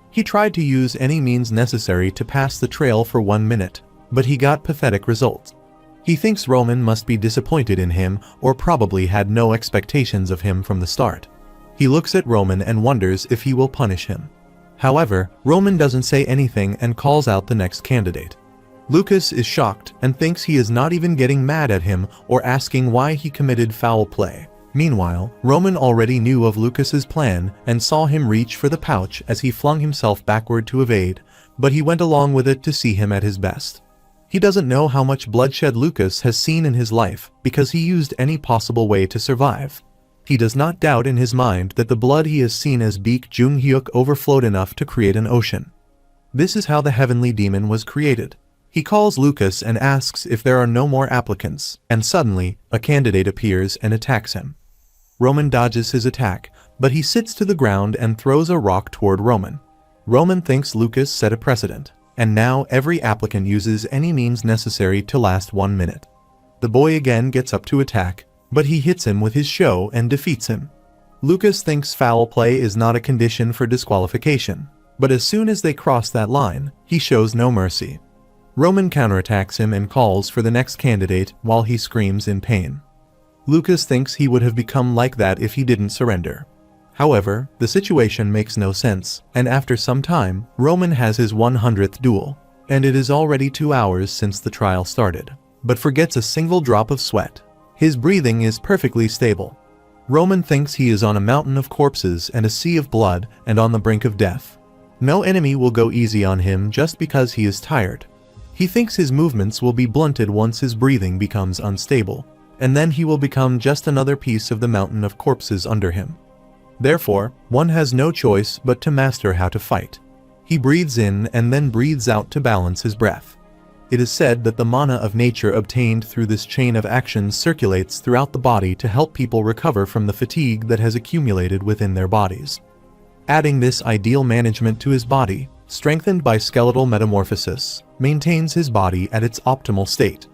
He tried to use any means necessary to pass the trail for 1 minute, but he got pathetic results. He thinks Roman must be disappointed in him or probably had no expectations of him from the start. He looks at Roman and wonders if he will punish him. However, Roman doesn't say anything and calls out the next candidate. Lucas is shocked and thinks he is not even getting mad at him or asking why he committed foul play. Meanwhile, Roman already knew of Lucas's plan and saw him reach for the pouch as he flung himself backward to evade, but he went along with it to see him at his best. He doesn't know how much bloodshed Lucas has seen in his life because he used any possible way to survive. He does not doubt in his mind that the blood he has seen as Baek Jung Hyuk overflowed enough to create an ocean. This is how the heavenly demon was created. He calls Lucas and asks if there are no more applicants, and suddenly, a candidate appears and attacks him. Roman dodges his attack, but he sits to the ground and throws a rock toward Roman. Roman thinks Lucas set a precedent, and now every applicant uses any means necessary to last 1 minute. The boy again gets up to attack, but he hits him with his show and defeats him. Lucas thinks foul play is not a condition for disqualification, but as soon as they cross that line, he shows no mercy. Roman counterattacks him and calls for the next candidate while he screams in pain. Lucas thinks he would have become like that if he didn't surrender. However, the situation makes no sense, and after some time, Roman has his 100th duel, and it is already 2 hours since the trial started, but forgets a single drop of sweat. His breathing is perfectly stable. Roman thinks he is on a mountain of corpses and a sea of blood and on the brink of death. No enemy will go easy on him just because he is tired. He thinks his movements will be blunted once his breathing becomes unstable, and then he will become just another piece of the mountain of corpses under him. Therefore, one has no choice but to master how to fight. He breathes in and then breathes out to balance his breath. It is said that the mana of nature obtained through this chain of actions circulates throughout the body to help people recover from the fatigue that has accumulated within their bodies. Adding this ideal management to his body, strengthened by skeletal metamorphosis, maintains his body at its optimal state.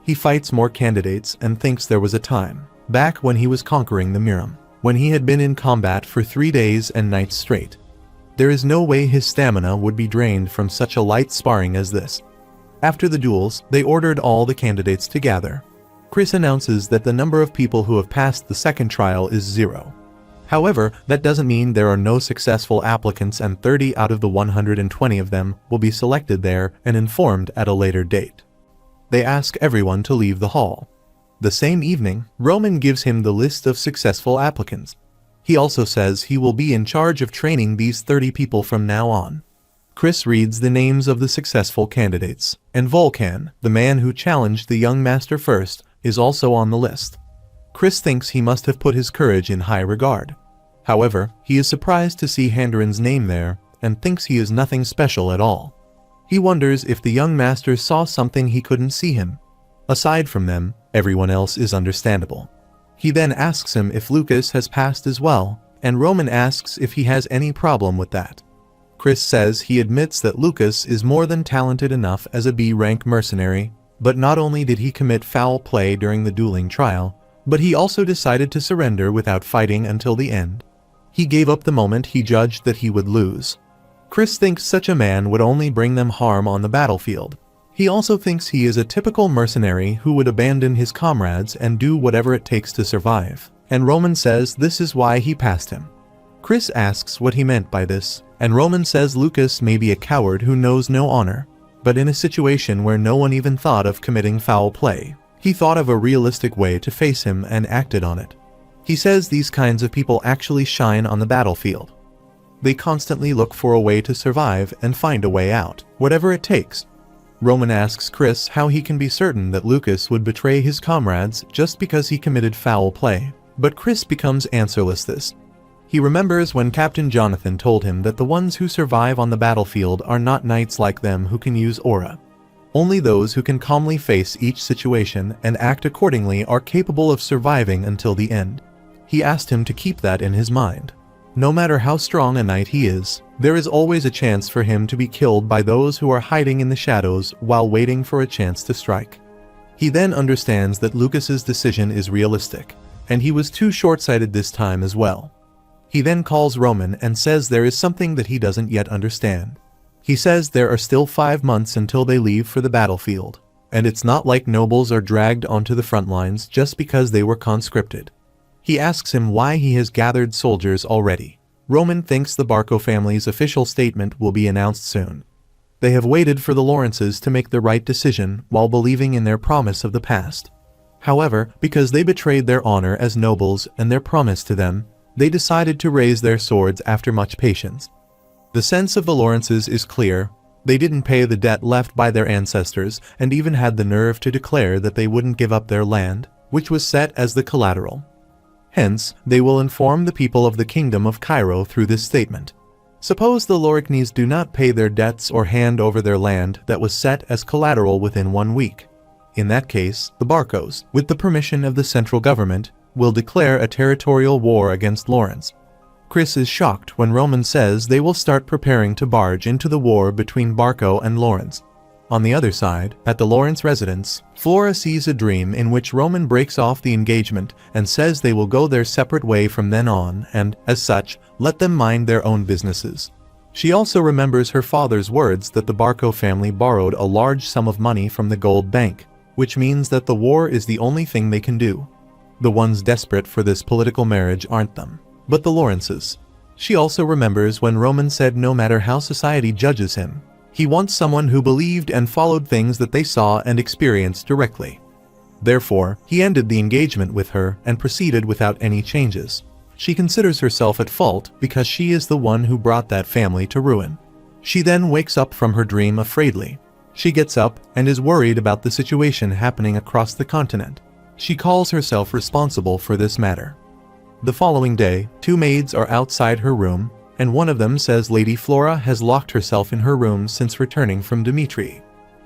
He fights more candidates and thinks there was a time, back when he was conquering the Miram, when he had been in combat for 3 days and nights straight. There is no way his stamina would be drained from such a light sparring as this. After the duels, they ordered all the candidates to gather. Chris announces that the number of people who have passed the second trial is 0. However, that doesn't mean there are no successful applicants, and 30 out of the 120 of them will be selected there and informed at a later date. They ask everyone to leave the hall. The same evening, Roman gives him the list of successful applicants. He also says he will be in charge of training these 30 people from now on. Chris reads the names of the successful candidates, and Volkan, the man who challenged the young master first, is also on the list. Chris thinks he must have put his courage in high regard. However, he is surprised to see Handren's name there, and thinks he is nothing special at all. He wonders if the young master saw something he couldn't see him. Aside from them, everyone else is understandable. He then asks him if Lucas has passed as well, and Roman asks if he has any problem with that. Chris says he admits that Lucas is more than talented enough as a B-rank mercenary, but not only did he commit foul play during the dueling trial, But he also decided to surrender without fighting until the end. He gave up the moment he judged that he would lose. Chris thinks such a man would only bring them harm on the battlefield. He also thinks he is a typical mercenary who would abandon his comrades and do whatever it takes to survive. And Roman says this is why he passed him. Chris asks what he meant by this, and Roman says Lucas may be a coward who knows no honor, but in a situation where no one even thought of committing foul play, he thought of a realistic way to face him and acted on it. He says these kinds of people actually shine on the battlefield. They constantly look for a way to survive and find a way out, whatever it takes. Roman asks Chris how he can be certain that Lucas would betray his comrades just because he committed foul play, but Chris becomes answerless this. He remembers when Captain Jonathan told him that the ones who survive on the battlefield are not knights like them who can use aura. Only those who can calmly face each situation and act accordingly are capable of surviving until the end. He asked him to keep that in his mind. No matter how strong a knight he is, there is always a chance for him to be killed by those who are hiding in the shadows while waiting for a chance to strike. He then understands that Lucas's decision is realistic, and he was too short-sighted this time as well. He then calls Roman and says there is something that he doesn't yet understand. He says there are still 5 months until they leave for the battlefield, and it's not like nobles are dragged onto the front lines just because they were conscripted. He asks him why he has gathered soldiers already. Roman thinks the Barco family's official statement will be announced soon. They have waited for the Lawrences to make the right decision while believing in their promise of the past. However, because they betrayed their honor as nobles and their promise to them, they decided to raise their swords after much patience. The sense of the Lawrences is clear. They didn't pay the debt left by their ancestors and even had the nerve to declare that they wouldn't give up their land, which was set as the collateral. Hence, they will inform the people of the Kingdom of Cairo through this statement. Suppose the Loricnes do not pay their debts or hand over their land that was set as collateral within 1 week. In that case, the Barcos, with the permission of the central government, will declare a territorial war against Lawrence. Chris is shocked when Roman says they will start preparing to barge into the war between Barco and Lawrence. On the other side, at the Lawrence residence, Flora sees a dream in which Roman breaks off the engagement and says they will go their separate way from then on and, as such, let them mind their own businesses. She also remembers her father's words that the Barco family borrowed a large sum of money from the gold bank, which means that the war is the only thing they can do. The ones desperate for this political marriage aren't them, but the Lawrences. She also remembers when Roman said no matter how society judges him, he wants someone who believed and followed things that they saw and experienced directly. Therefore, he ended the engagement with her and proceeded without any changes. She considers herself at fault because she is the one who brought that family to ruin. She then wakes up from her dream afraidly. She gets up and is worried about the situation happening across the continent. She calls herself responsible for this matter. The following day, 2 maids are outside her room, and one of them says Lady Flora has locked herself in her room since returning from Dimitri.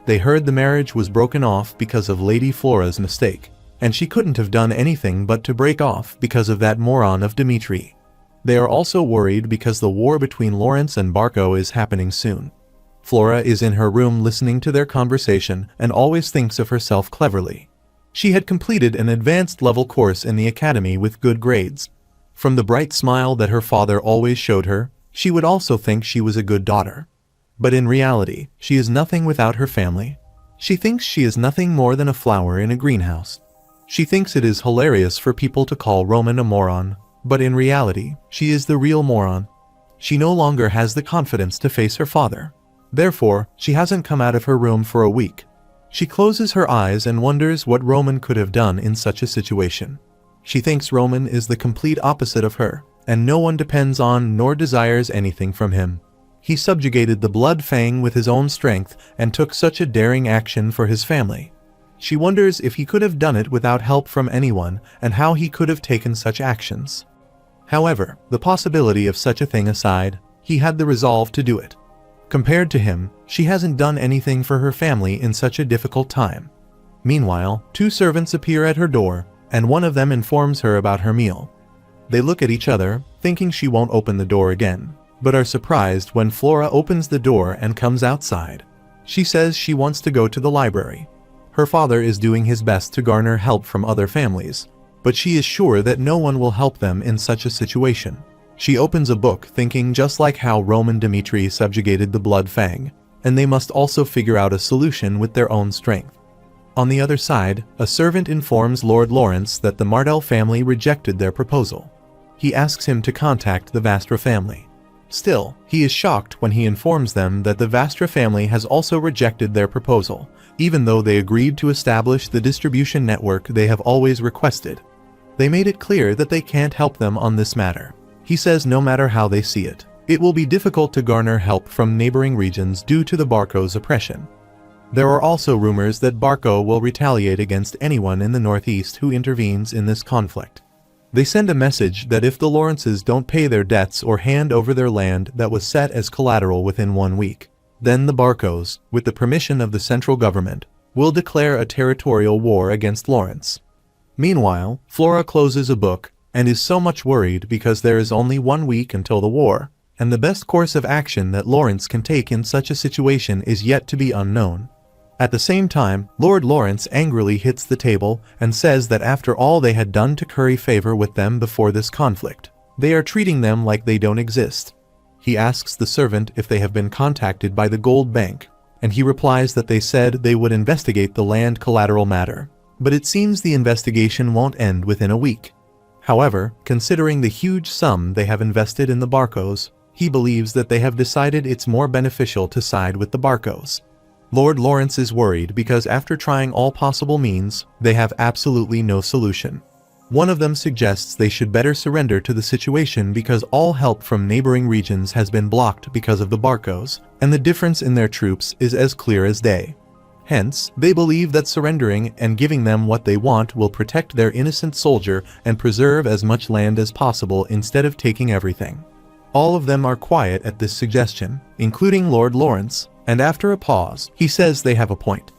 They heard the marriage was broken off because of Lady Flora's mistake, and she couldn't have done anything but to break off because of that moron of Dimitri. They are also worried because the war between Lawrence and Barco is happening soon. Flora is in her room listening to their conversation and always thinks of herself cleverly. She had completed an advanced level course in the academy with good grades. From the bright smile that her father always showed her, she would also think she was a good daughter. But in reality, she is nothing without her family. She thinks she is nothing more than a flower in a greenhouse. She thinks it is hilarious for people to call Roman a moron, but in reality, she is the real moron. She no longer has the confidence to face her father. Therefore, she hasn't come out of her room for a week. She closes her eyes and wonders what Roman could have done in such a situation. She thinks Roman is the complete opposite of her, and no one depends on nor desires anything from him. He subjugated the Blood Fang with his own strength and took such a daring action for his family. She wonders if he could have done it without help from anyone and how he could have taken such actions. However, the possibility of such a thing aside, he had the resolve to do it. Compared to him, she hasn't done anything for her family in such a difficult time. Meanwhile, 2 servants appear at her door, and one of them informs her about her meal. They look at each other, thinking she won't open the door again, but are surprised when Flora opens the door and comes outside. She says she wants to go to the library. Her father is doing his best to garner help from other families. but she is sure that no one will help them in such a situation. She opens a book thinking just like how Roman Dmitri subjugated the Blood Fang, and they must also figure out a solution with their own strength. On the other side, a servant informs Lord Lawrence that the Mardell family rejected their proposal. He asks him to contact the Vastra family. Still, he is shocked when he informs them that the Vastra family has also rejected their proposal, even though they agreed to establish the distribution network they have always requested. They made it clear that they can't help them on this matter. He says no matter how they see it, it will be difficult to garner help from neighboring regions due to the Barco's oppression. There are also rumors that Barco will retaliate against anyone in the northeast who intervenes in this conflict. They send a message that if the Lawrences don't pay their debts or hand over their land that was set as collateral within 1 week, then the Barcos, with the permission of the central government, will declare a territorial war against Lawrence. Meanwhile, Flora closes a book and is so much worried because there is only 1 week until the war, and the best course of action that Lawrence can take in such a situation is yet to be unknown. At the same time, Lord Lawrence angrily hits the table and says that after all they had done to curry favor with them before this conflict, they are treating them like they don't exist. He asks the servant if they have been contacted by the Gold Bank, and he replies that they said they would investigate the land collateral matter, but it seems the investigation won't end within a week. However, considering the huge sum they have invested in the Barcos, he believes that they have decided it's more beneficial to side with the Barcos. Lord Lawrence is worried because after trying all possible means, they have absolutely no solution. One of them suggests they should better surrender to the situation because all help from neighboring regions has been blocked because of the Barcos, and the difference in their troops is as clear as day. Hence, they believe that surrendering and giving them what they want will protect their innocent soldier and preserve as much land as possible instead of taking everything. All of them are quiet at this suggestion, including Lord Lawrence, and after a pause, he says they have a point.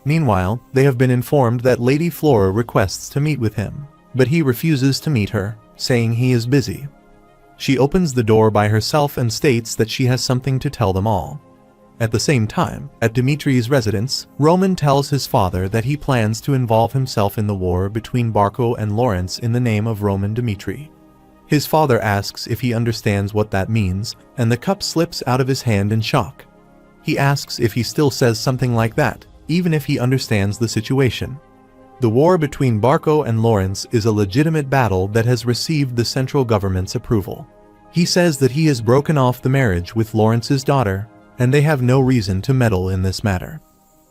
Meanwhile, they have been informed that Lady Flora requests to meet with him, but he refuses to meet her, saying he is busy. She opens the door by herself and states that she has something to tell them all. At the same time, at Dimitri's residence, Roman tells his father that he plans to involve himself in the war between Barco and Lawrence in the name of Roman Dmitri. His father asks if he understands what that means, and the cup slips out of his hand in shock. He asks if he still says something like that, even if he understands the situation. The war between Barco and Lawrence is a legitimate battle that has received the central government's approval. He says that he has broken off the marriage with Lawrence's daughter, and they have no reason to meddle in this matter.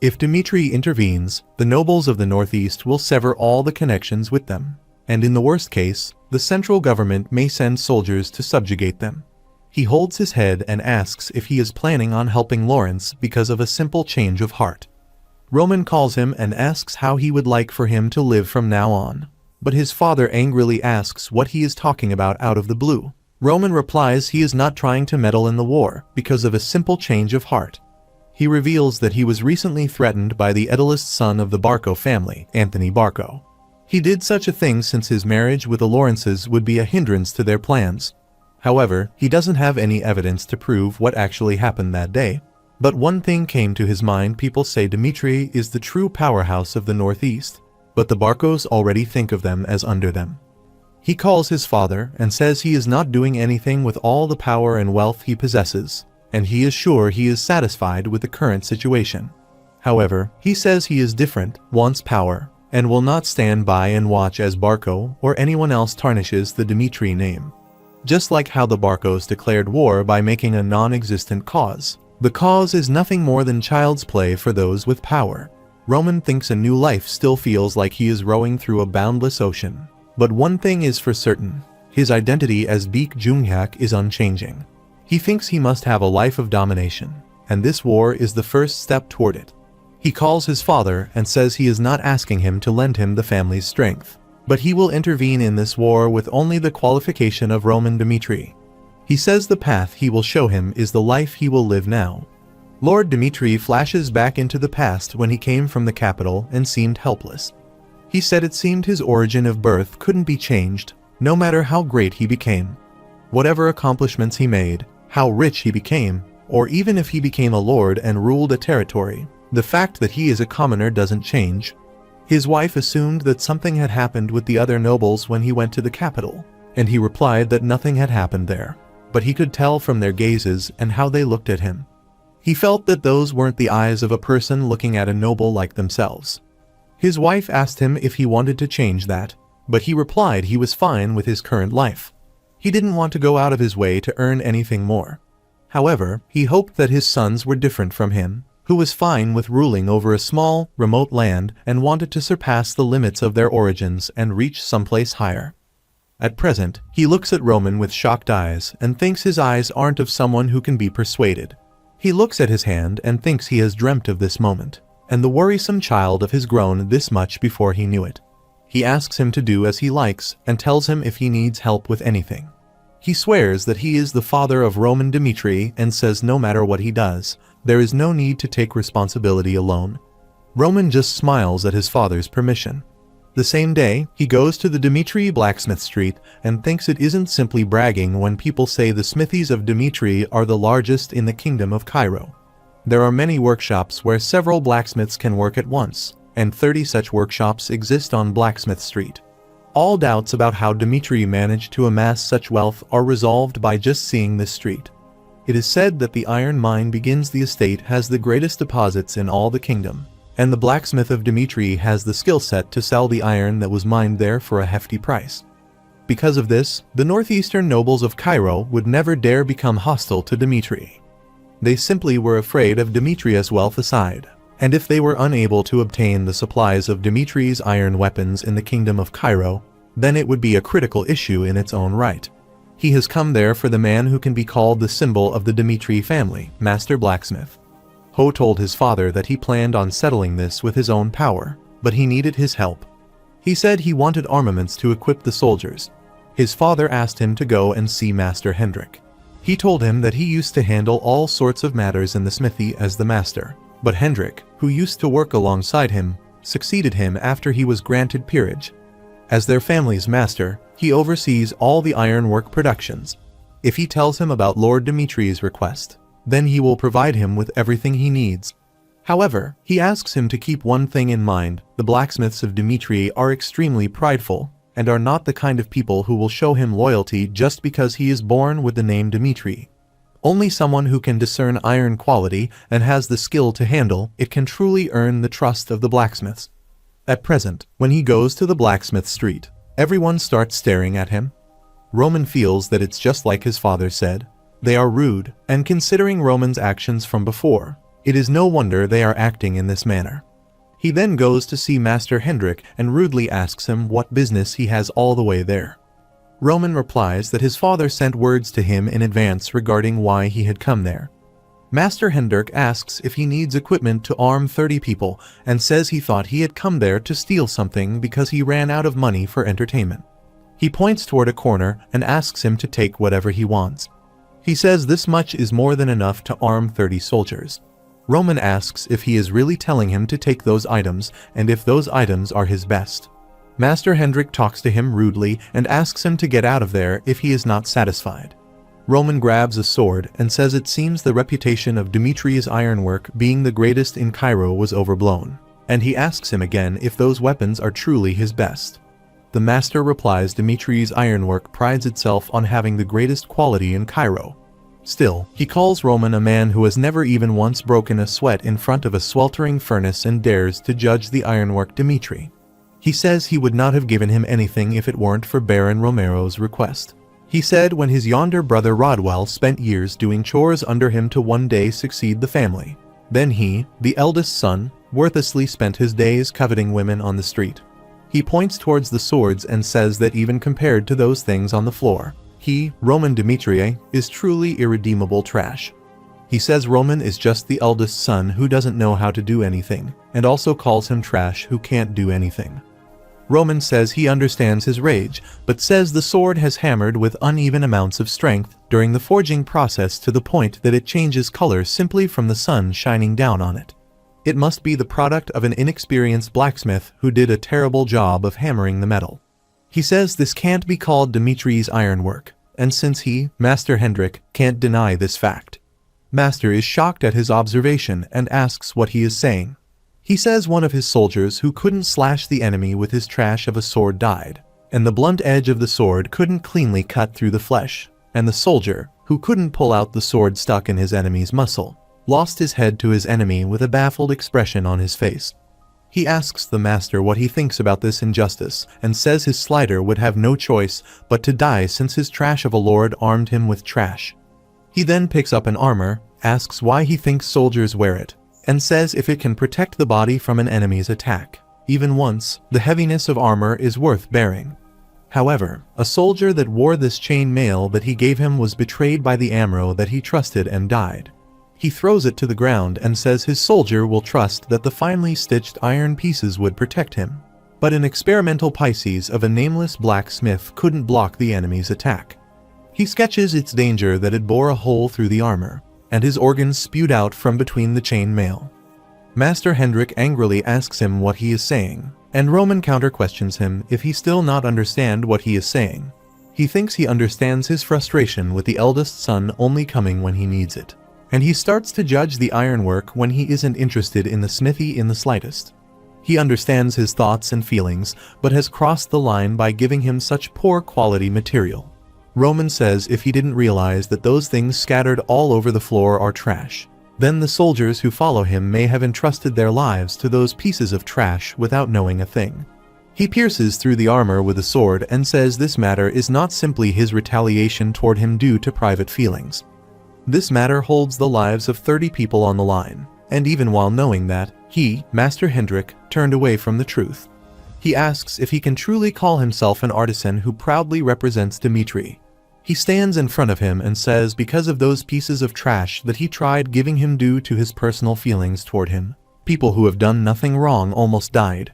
If Dmitri intervenes, the nobles of the Northeast will sever all the connections with them, and in the worst case, the central government may send soldiers to subjugate them. He holds his head and asks if he is planning on helping Lawrence because of a simple change of heart. Roman calls him and asks how he would like for him to live from now on, but his father angrily asks what he is talking about out of the blue. Roman replies he is not trying to meddle in the war because of a simple change of heart. He reveals that he was recently threatened by the eldest son of the Barco family, Anthony Barco. He did such a thing since his marriage with the Lawrences would be a hindrance to their plans. However, he doesn't have any evidence to prove what actually happened that day. But one thing came to his mind: people say Dmitri is the true powerhouse of the Northeast, but the Barcos already think of them as under them. He calls his father and says he is not doing anything with all the power and wealth he possesses, and he is sure he is satisfied with the current situation. However, he says he is different, wants power, and will not stand by and watch as Barco or anyone else tarnishes the Dmitri name. Just like how the Barcos declared war by making a non-existent cause. The cause is nothing more than child's play for those with power. Roman thinks a new life still feels like he is rowing through a boundless ocean. But one thing is for certain: his identity as Baek Junghak is unchanging. He thinks he must have a life of domination, and this war is the first step toward it. He calls his father and says he is not asking him to lend him the family's strength, but he will intervene in this war with only the qualification of Roman Dmitri. He says the path he will show him is the life he will live now. Lord Dmitri flashes back into the past when he came from the capital and seemed helpless. He said it seemed his origin of birth couldn't be changed, no matter how great he became. Whatever accomplishments he made, how rich he became, or even if he became a lord and ruled a territory, the fact that he is a commoner doesn't change. His wife assumed that something had happened with the other nobles when he went to the capital, and he replied that nothing had happened there, but he could tell from their gazes and how they looked at him. He felt that those weren't the eyes of a person looking at a noble like themselves. His wife asked him if he wanted to change that, but he replied he was fine with his current life. He didn't want to go out of his way to earn anything more. However, he hoped that his sons were different from him, who was fine with ruling over a small, remote land and wanted to surpass the limits of their origins and reach someplace higher. At present, he looks at Roman with shocked eyes and thinks his eyes aren't of someone who can be persuaded. He looks at his hand and thinks he has dreamt of this moment, and the worrisome child of his grown this much before he knew it. He asks him to do as he likes and tells him if he needs help with anything. He swears that he is the father of Roman Dmitri and says no matter what he does, there is no need to take responsibility alone. Roman just smiles at his father's permission. The same day, he goes to the Dmitri blacksmith street and thinks it isn't simply bragging when people say the smithies of Dmitri are the largest in the kingdom of Cairo. There are many workshops where several blacksmiths can work at once, and 30 such workshops exist on Blacksmith Street. All doubts about how Dmitri managed to amass such wealth are resolved by just seeing this street. It is said that the iron mine begins the estate has the greatest deposits in all the kingdom, and the blacksmith of Dmitri has the skill set to sell the iron that was mined there for a hefty price. Because of this, the northeastern nobles of Cairo would never dare become hostile to Dmitri. They simply were afraid of Dmitri's wealth aside, and if they were unable to obtain the supplies of Dmitri's iron weapons in the kingdom of Cairo, then it would be a critical issue in its own right. He has come there for the man who can be called the symbol of the Dmitri family, Master Blacksmith. Ho told his father that he planned on settling this with his own power, but he needed his help. He said he wanted armaments to equip the soldiers. His father asked him to go and see Master Hendrik. He told him that he used to handle all sorts of matters in the smithy as the master, but Hendrik, who used to work alongside him, succeeded him after he was granted peerage. As their family's master, he oversees all the ironwork productions. If he tells him about Lord Dmitri's request, then he will provide him with everything he needs. However, he asks him to keep one thing in mind: the blacksmiths of Dmitri are extremely prideful, and are not the kind of people who will show him loyalty just because he is born with the name Dmitri. Only someone who can discern iron quality and has the skill to handle it can truly earn the trust of the blacksmiths. At present, when he goes to the blacksmith street, everyone starts staring at him. Roman feels that it's just like his father said. They are rude, and considering Roman's actions from before, it is no wonder they are acting in this manner. He then goes to see Master Hendrik and rudely asks him what business he has all the way there. Roman replies that his father sent words to him in advance regarding why he had come there. Master Hendrik asks if he needs equipment to arm 30 people and says he thought he had come there to steal something because he ran out of money for entertainment. He points toward a corner and asks him to take whatever he wants. He says this much is more than enough to arm 30 soldiers. Roman asks if he is really telling him to take those items and if those items are his best. Master Hendrik talks to him rudely and asks him to get out of there if he is not satisfied. Roman grabs a sword and says it seems the reputation of Dmitri's ironwork being the greatest in Cairo was overblown, and he asks him again if those weapons are truly his best. The master replies Dmitri's ironwork prides itself on having the greatest quality in Cairo. Still, he calls Roman a man who has never even once broken a sweat in front of a sweltering furnace and dares to judge the ironwork Dmitri. He says he would not have given him anything if it weren't for Baron Romero's request. He said when his younger brother Rodwell spent years doing chores under him to one day succeed the family. Then he, the eldest son, worthlessly spent his days coveting women on the street. He points towards the swords and says that even compared to those things on the floor, he, Roman Dmitri, is truly irredeemable trash. He says Roman is just the eldest son who doesn't know how to do anything, and also calls him trash who can't do anything. Roman says he understands his rage, but says the sword has hammered with uneven amounts of strength during the forging process to the point that it changes color simply from the sun shining down on it. It must be the product of an inexperienced blacksmith who did a terrible job of hammering the metal. He says this can't be called Dmitri's ironwork, and since he, Master Hendrik, can't deny this fact. Master is shocked at his observation and asks what he is saying. He says one of his soldiers who couldn't slash the enemy with his trash of a sword died, and the blunt edge of the sword couldn't cleanly cut through the flesh, and the soldier, who couldn't pull out the sword stuck in his enemy's muscle, lost his head to his enemy with a baffled expression on his face. He asks the master what he thinks about this injustice, and says his slider would have no choice but to die since his trash of a lord armed him with trash. He then picks up an armor, asks why he thinks soldiers wear it, and says if it can protect the body from an enemy's attack, even once, the heaviness of armor is worth bearing. However, a soldier that wore this chain mail that he gave him was betrayed by the Amro that he trusted and died. He throws it to the ground and says his soldier will trust that the finely stitched iron pieces would protect him. But an experimental Pisces of a nameless blacksmith couldn't block the enemy's attack. He sketches its danger that it bore a hole through the armor, and his organs spewed out from between the chain mail. Master Hendrik angrily asks him what he is saying, and Roman counter-questions him if he still not understand what he is saying. He thinks he understands his frustration with the eldest son only coming when he needs it, and he starts to judge the ironwork when he isn't interested in the smithy in the slightest. He understands his thoughts and feelings, but has crossed the line by giving him such poor quality material. Roman says if he didn't realize that those things scattered all over the floor are trash, then the soldiers who follow him may have entrusted their lives to those pieces of trash without knowing a thing. He pierces through the armor with a sword and says this matter is not simply his retaliation toward him due to private feelings. This matter holds the lives of 30 people on the line, and even while knowing that, he, Master Hendrik, turned away from the truth. He asks if he can truly call himself an artisan who proudly represents Dmitri. He stands in front of him and says because of those pieces of trash that he tried giving him due to his personal feelings toward him, people who have done nothing wrong almost died.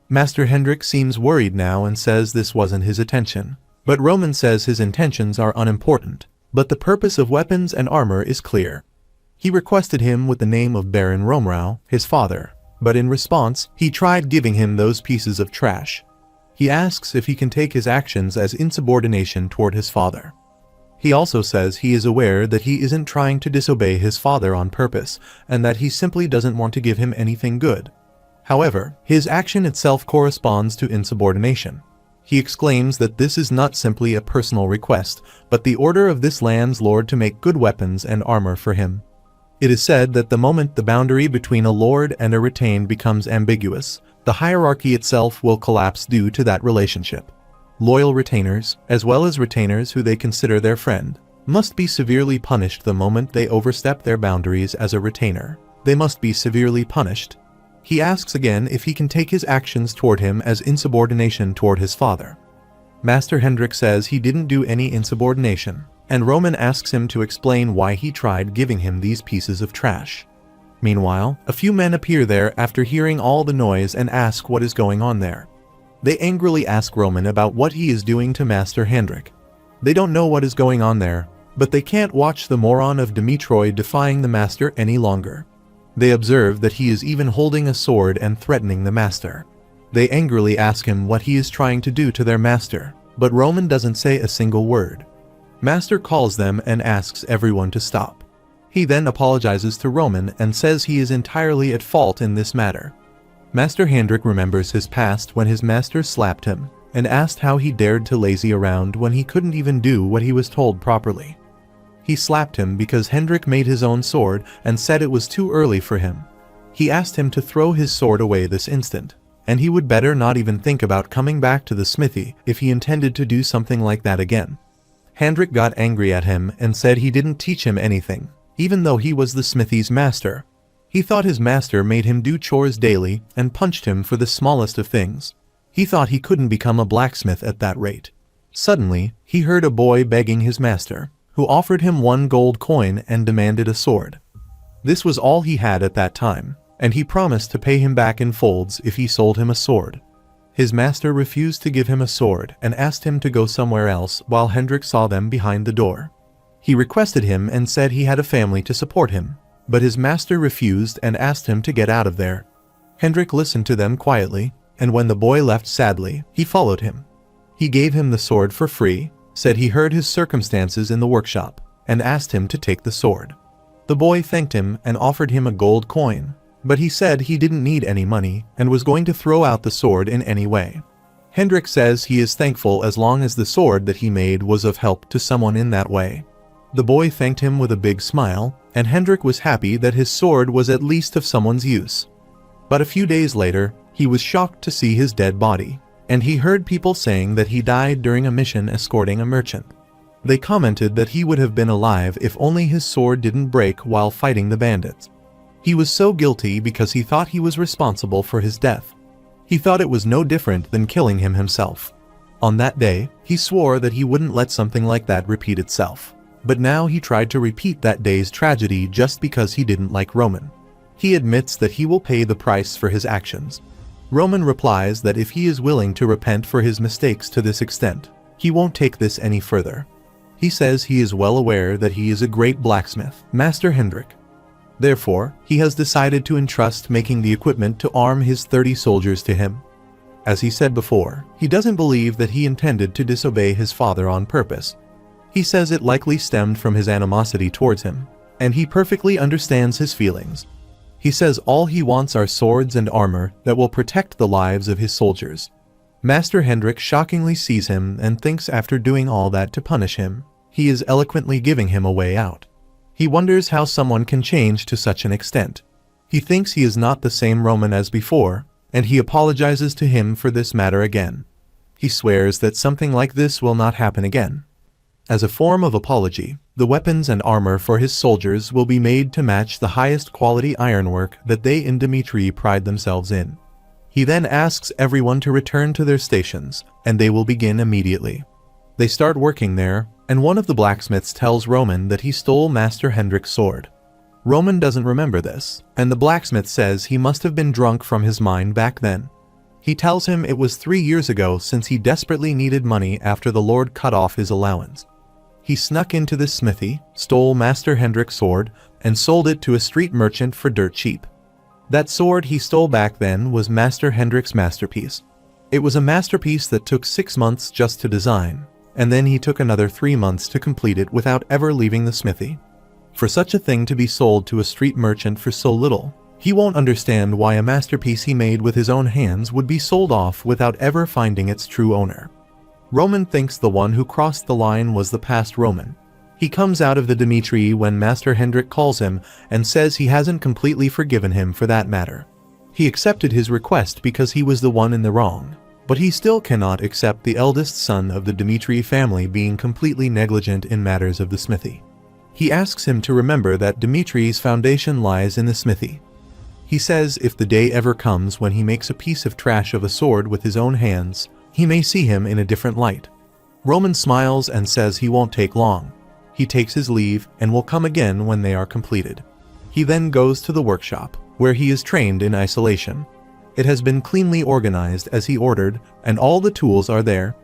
Master Hendrik seems worried now and says this wasn't his intention, but Roman says his intentions are unimportant, but the purpose of weapons and armor is clear. He requested him with the name of Baron Romrau, his father, but in response, he tried giving him those pieces of trash. He asks if he can take his actions as insubordination toward his father. He also says he is aware that he isn't trying to disobey his father on purpose, and that he simply doesn't want to give him anything good. However, his action itself corresponds to insubordination. He exclaims that this is not simply a personal request, but the order of this land's lord to make good weapons and armor for him. It is said that the moment the boundary between a lord and a retained becomes ambiguous, the hierarchy itself will collapse due to that relationship. Loyal retainers, as well as retainers who they consider their friend, must be severely punished the moment they overstep their boundaries as a retainer. They must be severely punished. He asks again if he can take his actions toward him as insubordination toward his father. Master Hendrik says he didn't do any insubordination, and Roman asks him to explain why he tried giving him these pieces of trash. Meanwhile, a few men appear there after hearing all the noise and ask what is going on there. They angrily ask Roman about what he is doing to Master Hendrik. They don't know what is going on there, but they can't watch the moron of Dmitri defying the master any longer. They observe that he is even holding a sword and threatening the master. They angrily ask him what he is trying to do to their master, but Roman doesn't say a single word. Master calls them and asks everyone to stop. He then apologizes to Roman and says he is entirely at fault in this matter. Master Hendrik remembers his past when his master slapped him, and asked how he dared to lazy around when he couldn't even do what he was told properly. He slapped him because Hendrik made his own sword and said it was too early for him. He asked him to throw his sword away this instant, and he would better not even think about coming back to the smithy if he intended to do something like that again. Hendrik got angry at him and said he didn't teach him anything, even though he was the smithy's master. He thought his master made him do chores daily and punched him for the smallest of things. He thought he couldn't become a blacksmith at that rate. Suddenly, he heard a boy begging his master, who offered him 1 gold coin and demanded a sword. This was all he had at that time, and he promised to pay him back in folds if he sold him a sword. His master refused to give him a sword and asked him to go somewhere else while Hendrik saw them behind the door. He requested him and said he had a family to support him, but his master refused and asked him to get out of there. Hendrik listened to them quietly, and when the boy left sadly, he followed him. He gave him the sword for free, said he heard his circumstances in the workshop, and asked him to take the sword. The boy thanked him and offered him a gold coin, but he said he didn't need any money and was going to throw out the sword in any way. Hendrik says he is thankful as long as the sword that he made was of help to someone in that way. The boy thanked him with a big smile, and Hendrik was happy that his sword was at least of someone's use. But a few days later, he was shocked to see his dead body, and he heard people saying that he died during a mission escorting a merchant. They commented that he would have been alive if only his sword didn't break while fighting the bandits. He was so guilty because he thought he was responsible for his death. He thought it was no different than killing him himself. On that day, he swore that he wouldn't let something like that repeat itself. But now he tried to repeat that day's tragedy just because he didn't like Roman. He admits that he will pay the price for his actions. Roman replies that if he is willing to repent for his mistakes to this extent, he won't take this any further. He says he is well aware that he is a great blacksmith, Master Hendrik. Therefore, he has decided to entrust making the equipment to arm his 30 soldiers to him. As he said before, he doesn't believe that he intended to disobey his father on purpose. He says it likely stemmed from his animosity towards him, and he perfectly understands his feelings. He says all he wants are swords and armor that will protect the lives of his soldiers. Master Hendrik shockingly sees him and thinks after doing all that to punish him, he is eloquently giving him a way out. He wonders how someone can change to such an extent. He thinks he is not the same Roman as before, and he apologizes to him for this matter again. He swears that something like this will not happen again. As a form of apology, the weapons and armor for his soldiers will be made to match the highest quality ironwork that they in Dimitri pride themselves in. He then asks everyone to return to their stations, and they will begin immediately. They start working there, and one of the blacksmiths tells Roman that he stole Master Hendrik's sword. Roman doesn't remember this, and the blacksmith says he must have been drunk from his mind back then. He tells him it was 3 years ago since he desperately needed money after the Lord cut off his allowance. He snuck into this smithy, stole Master Hendrik's sword, and sold it to a street merchant for dirt cheap. That sword he stole back then was Master Hendrik's masterpiece. It was a masterpiece that took 6 months just to design, and then he took another 3 months to complete it without ever leaving the smithy. For such a thing to be sold to a street merchant for so little, he won't understand why a masterpiece he made with his own hands would be sold off without ever finding its true owner. Roman thinks the one who crossed the line was the past Roman. He comes out of the Dimitri when Master Hendrik calls him and says he hasn't completely forgiven him for that matter. He accepted his request because he was the one in the wrong, but he still cannot accept the eldest son of the Dimitri family being completely negligent in matters of the smithy. He asks him to remember that Dimitri's foundation lies in the smithy. He says if the day ever comes when he makes a piece of trash of a sword with his own hands, he may see him in a different light. Roman smiles and says he won't take long. He takes his leave and will come again when they are completed. He then goes to the workshop, where he is trained in isolation. It has been cleanly organized as he ordered, and all the tools are there.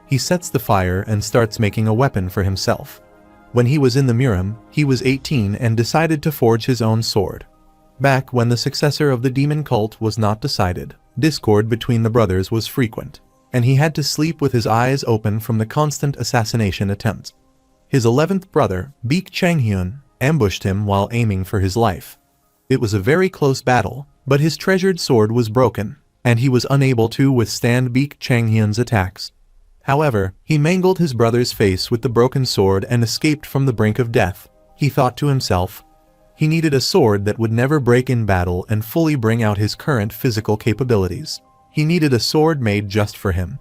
He sets the fire and starts making a weapon for himself. When he was in the Murim, he was 18 and decided to forge his own sword. Back when the successor of the demon cult was not decided, discord between the brothers was frequent, and he had to sleep with his eyes open from the constant assassination attempts. His 11th brother, Baek Changhyun, ambushed him while aiming for his life. It was a very close battle, but his treasured sword was broken, and he was unable to withstand Baek Changhyun's attacks. However, he mangled his brother's face with the broken sword and escaped from the brink of death. He thought to himself, he needed a sword that would never break in battle and fully bring out his current physical capabilities. He needed a sword made just for him.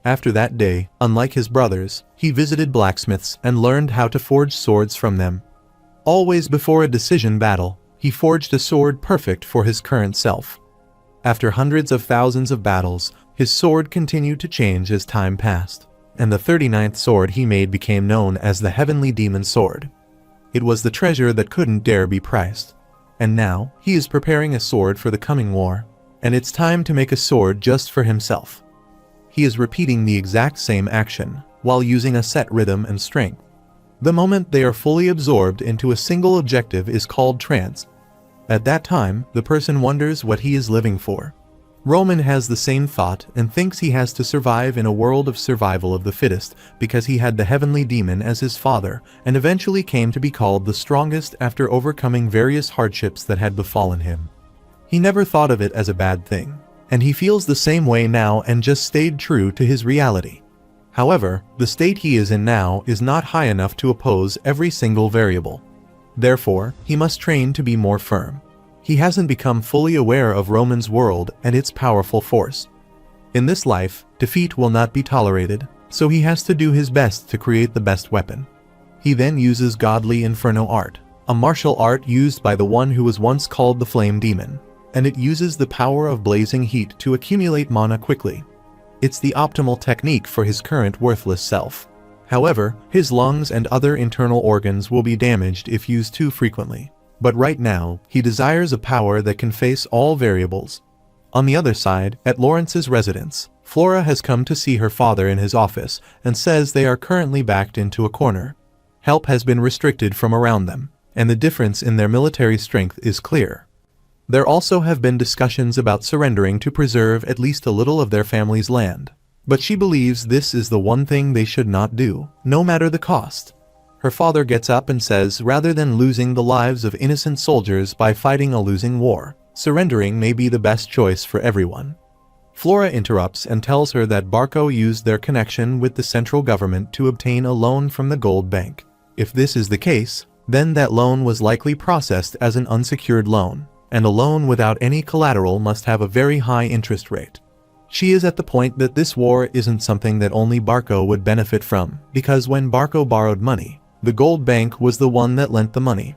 After that day, unlike his brothers, he visited blacksmiths and learned how to forge swords from them. Always before a decision battle, he forged a sword perfect for his current self. After hundreds of thousands of battles, his sword continued to change as time passed, and the 39th sword he made became known as the Heavenly Demon Sword. It was the treasure that couldn't dare be priced. And now, he is preparing a sword for the coming war, and it's time to make a sword just for himself. He is repeating the exact same action, while using a set rhythm and strength. The moment they are fully absorbed into a single objective is called trance. At that time, the person wonders what he is living for. Roman has the same thought and thinks he has to survive in a world of survival of the fittest because he had the heavenly demon as his father and eventually came to be called the strongest after overcoming various hardships that had befallen him. He never thought of it as a bad thing, and he feels the same way now and just stayed true to his reality. However, the state he is in now is not high enough to oppose every single variable. Therefore, he must train to be more firm. He hasn't become fully aware of Roman's world and its powerful force. In this life, defeat will not be tolerated, so he has to do his best to create the best weapon. He then uses Godly Inferno art, a martial art used by the one who was once called the Flame Demon, and it uses the power of blazing heat to accumulate mana quickly. It's the optimal technique for his current worthless self. However, his lungs and other internal organs will be damaged if used too frequently. But right now, he desires a power that can face all variables. On the other side, at Lawrence's residence, Flora has come to see her father in his office and says they are currently backed into a corner. Help has been restricted from around them, and the difference in their military strength is clear. There also have been discussions about surrendering to preserve at least a little of their family's land. But she believes this is the one thing they should not do, no matter the cost. Her father gets up and says rather than losing the lives of innocent soldiers by fighting a losing war, surrendering may be the best choice for everyone. Flora interrupts and tells her that Barco used their connection with the central government to obtain a loan from the Gold Bank. If this is the case, then that loan was likely processed as an unsecured loan, and a loan without any collateral must have a very high interest rate. She is at the point that this war isn't something that only Barco would benefit from, because when Barco borrowed money, the Gold Bank was the one that lent the money.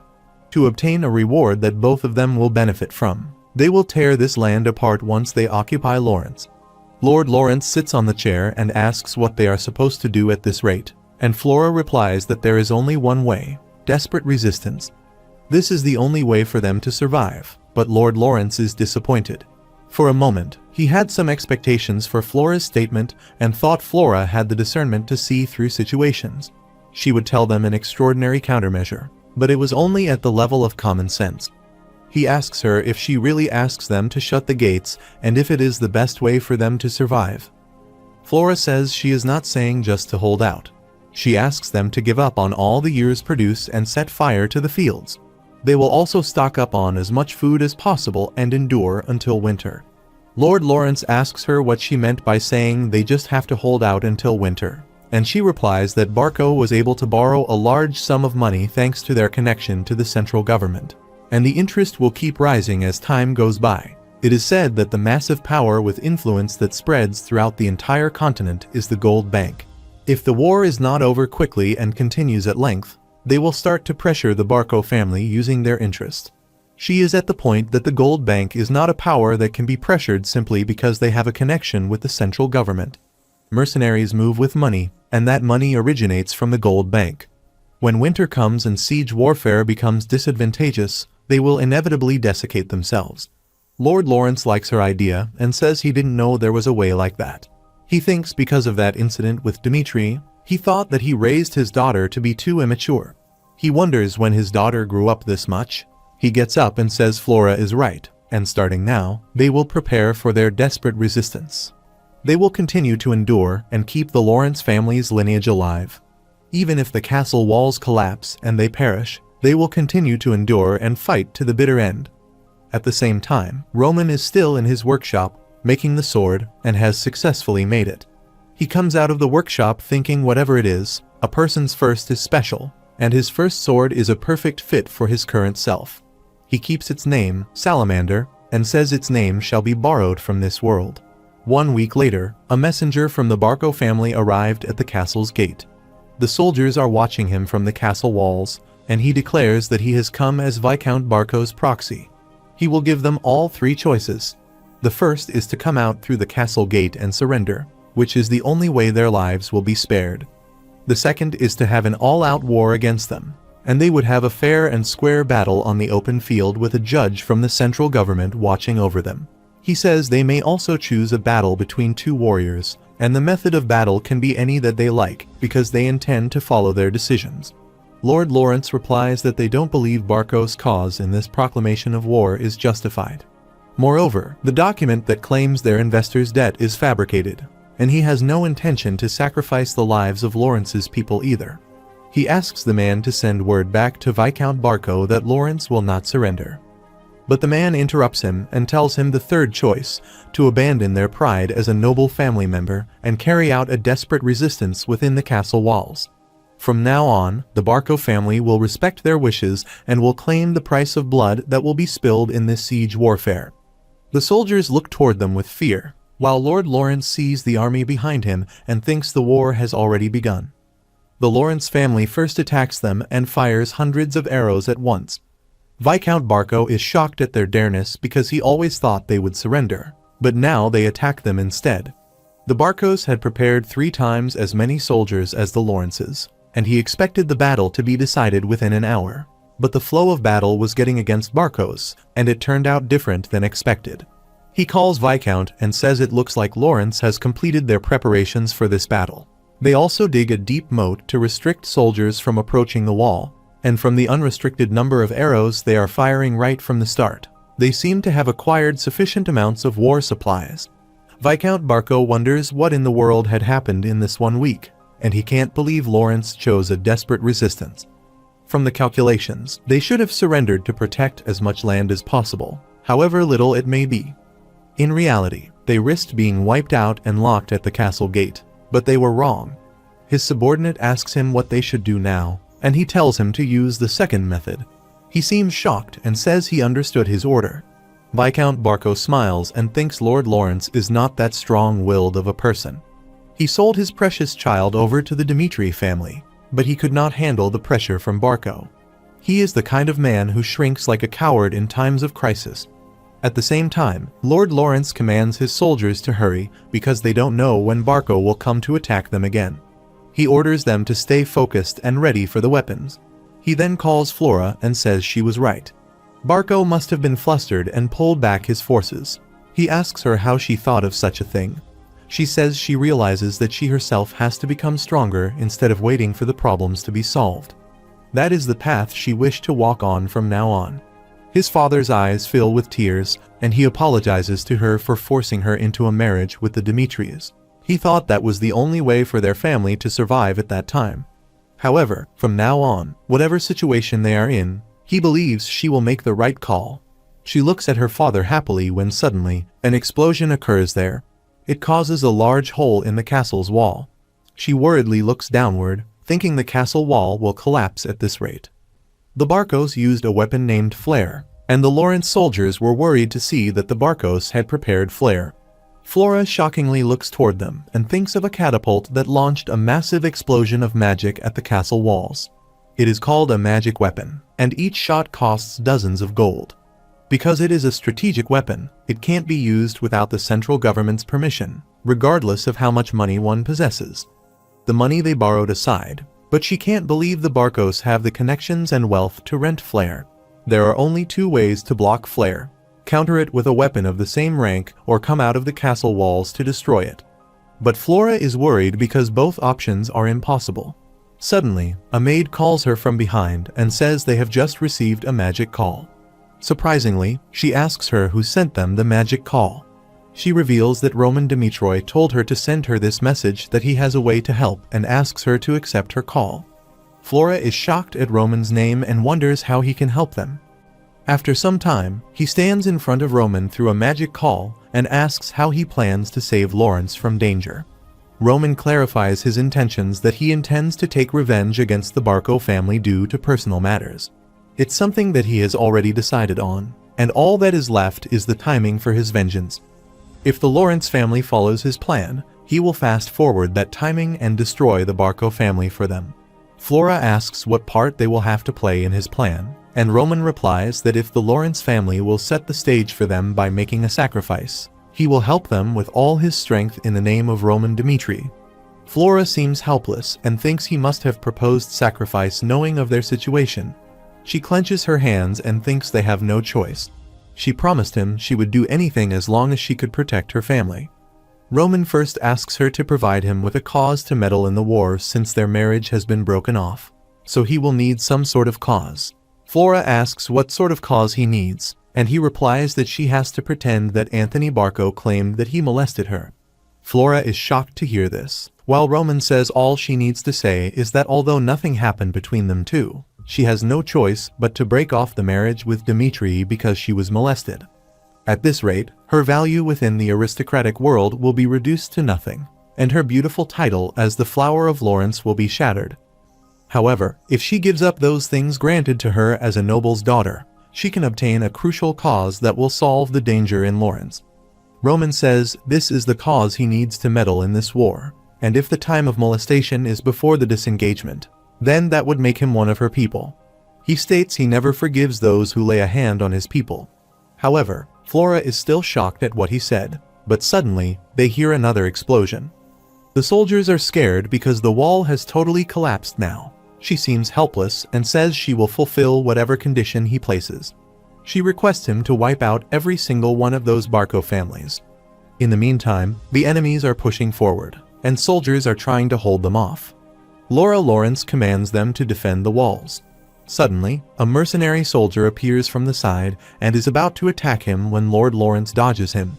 To obtain a reward that both of them will benefit from, they will tear this land apart once they occupy Lawrence. Lord Lawrence sits on the chair and asks what they are supposed to do at this rate, and Flora replies that there is only one way: desperate resistance. This is the only way for them to survive, but Lord Lawrence is disappointed. For a moment, he had some expectations for Flora's statement and thought Flora had the discernment to see through situations. She would tell them an extraordinary countermeasure, but it was only at the level of common sense. He asks her if she really asks them to shut the gates and if it is the best way for them to survive. Flora says she is not saying just to hold out. She asks them to give up on all the year's produce and set fire to the fields. They will also stock up on as much food as possible and endure until winter. Lord Lawrence asks her what she meant by saying they just have to hold out until winter, and she replies that Barco was able to borrow a large sum of money thanks to their connection to the central government, and the interest will keep rising as time goes by. It is said that the massive power with influence that spreads throughout the entire continent is the Gold Bank. If the war is not over quickly and continues at length, they will start to pressure the Barco family using their interest. She is at the point that the Gold Bank is not a power that can be pressured simply because they have a connection with the central government. Mercenaries move with money, and that money originates from the Gold Bank. When winter comes and siege warfare becomes disadvantageous, they will inevitably desiccate themselves. Lord Lawrence likes her idea and says he didn't know there was a way like that. He thinks because of that incident with Dimitri, he thought that he raised his daughter to be too immature. He wonders when his daughter grew up this much. He gets up and says Flora is right, and starting now, they will prepare for their desperate resistance. They will continue to endure and keep the Lawrence family's lineage alive. Even if the castle walls collapse and they perish, they will continue to endure and fight to the bitter end. At the same time, Roman is still in his workshop, making the sword, and has successfully made it. He comes out of the workshop thinking whatever it is, a person's first is special, and his first sword is a perfect fit for his current self. He keeps its name, Salamander, and says its name shall be borrowed from this world. 1 week later, a messenger from the Barco family arrived at the castle's gate. The soldiers are watching him from the castle walls, and he declares that he has come as Viscount Barco's proxy. He will give them all 3 choices. The first is to come out through the castle gate and surrender, which is the only way their lives will be spared. The second is to have an all-out war against them, and they would have a fair and square battle on the open field with a judge from the central government watching over them. He says they may also choose a battle between 2 warriors, and the method of battle can be any that they like, because they intend to follow their decisions. Lord Lawrence replies that they don't believe Barco's cause in this proclamation of war is justified. Moreover, the document that claims their investors' debt is fabricated, and he has no intention to sacrifice the lives of Lawrence's people either. He asks the man to send word back to Viscount Barco that Lawrence will not surrender. But the man interrupts him and tells him the third choice, to abandon their pride as a noble family member and carry out a desperate resistance within the castle walls. From now on, the Barco family will respect their wishes and will claim the price of blood that will be spilled in this siege warfare. The soldiers look toward them with fear, while Lord Lawrence sees the army behind him and thinks the war has already begun. The Lawrence family first attacks them and fires hundreds of arrows at once. Viscount Barco is shocked at their dareness because he always thought they would surrender, but now they attack them instead. The Barcos had prepared 3 times as many soldiers as the Lawrences, and he expected the battle to be decided within an hour. But the flow of battle was getting against Barcos, and it turned out different than expected. He calls Viscount and says it looks like Lawrence has completed their preparations for this battle. They also dig a deep moat to restrict soldiers from approaching the wall, and from the unrestricted number of arrows they are firing right from the start, they seem to have acquired sufficient amounts of war supplies. Viscount Barco wonders what in the world had happened in this 1 week, and he can't believe Lawrence chose a desperate resistance. From the calculations, they should have surrendered to protect as much land as possible, however little it may be. In reality, they risked being wiped out and locked at the castle gate, but they were wrong. His subordinate asks him what they should do now, and he tells him to use the second method. He seems shocked and says he understood his order. Viscount Barco smiles and thinks Lord Lawrence is not that strong-willed of a person. He sold his precious child over to the Dimitri family, but he could not handle the pressure from Barco. He is the kind of man who shrinks like a coward in times of crisis. At the same time, Lord Lawrence commands his soldiers to hurry because they don't know when Barco will come to attack them again. He orders them to stay focused and ready for the weapons. He then calls Flora and says she was right. Barco must have been flustered and pulled back his forces. He asks her how she thought of such a thing. She says she realizes that she herself has to become stronger instead of waiting for the problems to be solved. That is the path she wished to walk on from now on. His father's eyes fill with tears, and he apologizes to her for forcing her into a marriage with the Dimitris. He thought that was the only way for their family to survive at that time. However, from now on, whatever situation they are in, he believes she will make the right call. She looks at her father happily when suddenly, an explosion occurs there. It causes a large hole in the castle's wall. She worriedly looks downward, thinking the castle wall will collapse at this rate. The Barcos used a weapon named Flare, and the Lawrence soldiers were worried to see that the Barcos had prepared Flare. Flora shockingly looks toward them and thinks of a catapult that launched a massive explosion of magic at the castle walls. It is called a magic weapon, and each shot costs dozens of gold. Because it is a strategic weapon, it can't be used without the central government's permission, regardless of how much money one possesses. The money they borrowed aside, but she can't believe the Barcos have the connections and wealth to rent Flare. There are only 2 ways to block Flare: counter it with a weapon of the same rank or come out of the castle walls to destroy it. But Flora is worried because both options are impossible. Suddenly, a maid calls her from behind and says they have just received a magic call. Surprisingly, she asks her who sent them the magic call. She reveals that Roman Dimitroi told her to send her this message that he has a way to help and asks her to accept her call. Flora is shocked at Roman's name and wonders how he can help them. After some time, he stands in front of Roman through a magic call and asks how he plans to save Lawrence from danger. Roman clarifies his intentions that he intends to take revenge against the Barco family due to personal matters. It's something that he has already decided on, and all that is left is the timing for his vengeance. If the Lawrence family follows his plan, he will fast forward that timing and destroy the Barco family for them. Flora asks what part they will have to play in his plan, and Roman replies that if the Lawrence family will set the stage for them by making a sacrifice, he will help them with all his strength in the name of Roman Dimitri. Flora seems helpless and thinks he must have proposed sacrifice knowing of their situation. She clenches her hands and thinks they have no choice. She promised him she would do anything as long as she could protect her family. Roman first asks her to provide him with a cause to meddle in the war since their marriage has been broken off, so he will need some sort of cause. Flora asks what sort of cause he needs, and he replies that she has to pretend that Anthony Barco claimed that he molested her. Flora is shocked to hear this, while Roman says all she needs to say is that although nothing happened between them two, she has no choice but to break off the marriage with Dimitri because she was molested. At this rate, her value within the aristocratic world will be reduced to nothing, and her beautiful title as the Flower of Lawrence will be shattered. However, if she gives up those things granted to her as a noble's daughter, she can obtain a crucial cause that will solve the danger in Lawrence. Roman says this is the cause he needs to meddle in this war, and if the time of molestation is before the disengagement, then that would make him one of her people. He states he never forgives those who lay a hand on his people. However, Flora is still shocked at what he said, but suddenly, they hear another explosion. The soldiers are scared because the wall has totally collapsed now. She seems helpless and says she will fulfill whatever condition he places. She requests him to wipe out every single one of those Barco families. In the meantime, the enemies are pushing forward, and soldiers are trying to hold them off. Laura Lawrence commands them to defend the walls. Suddenly, a mercenary soldier appears from the side and is about to attack him when Lord Lawrence dodges him.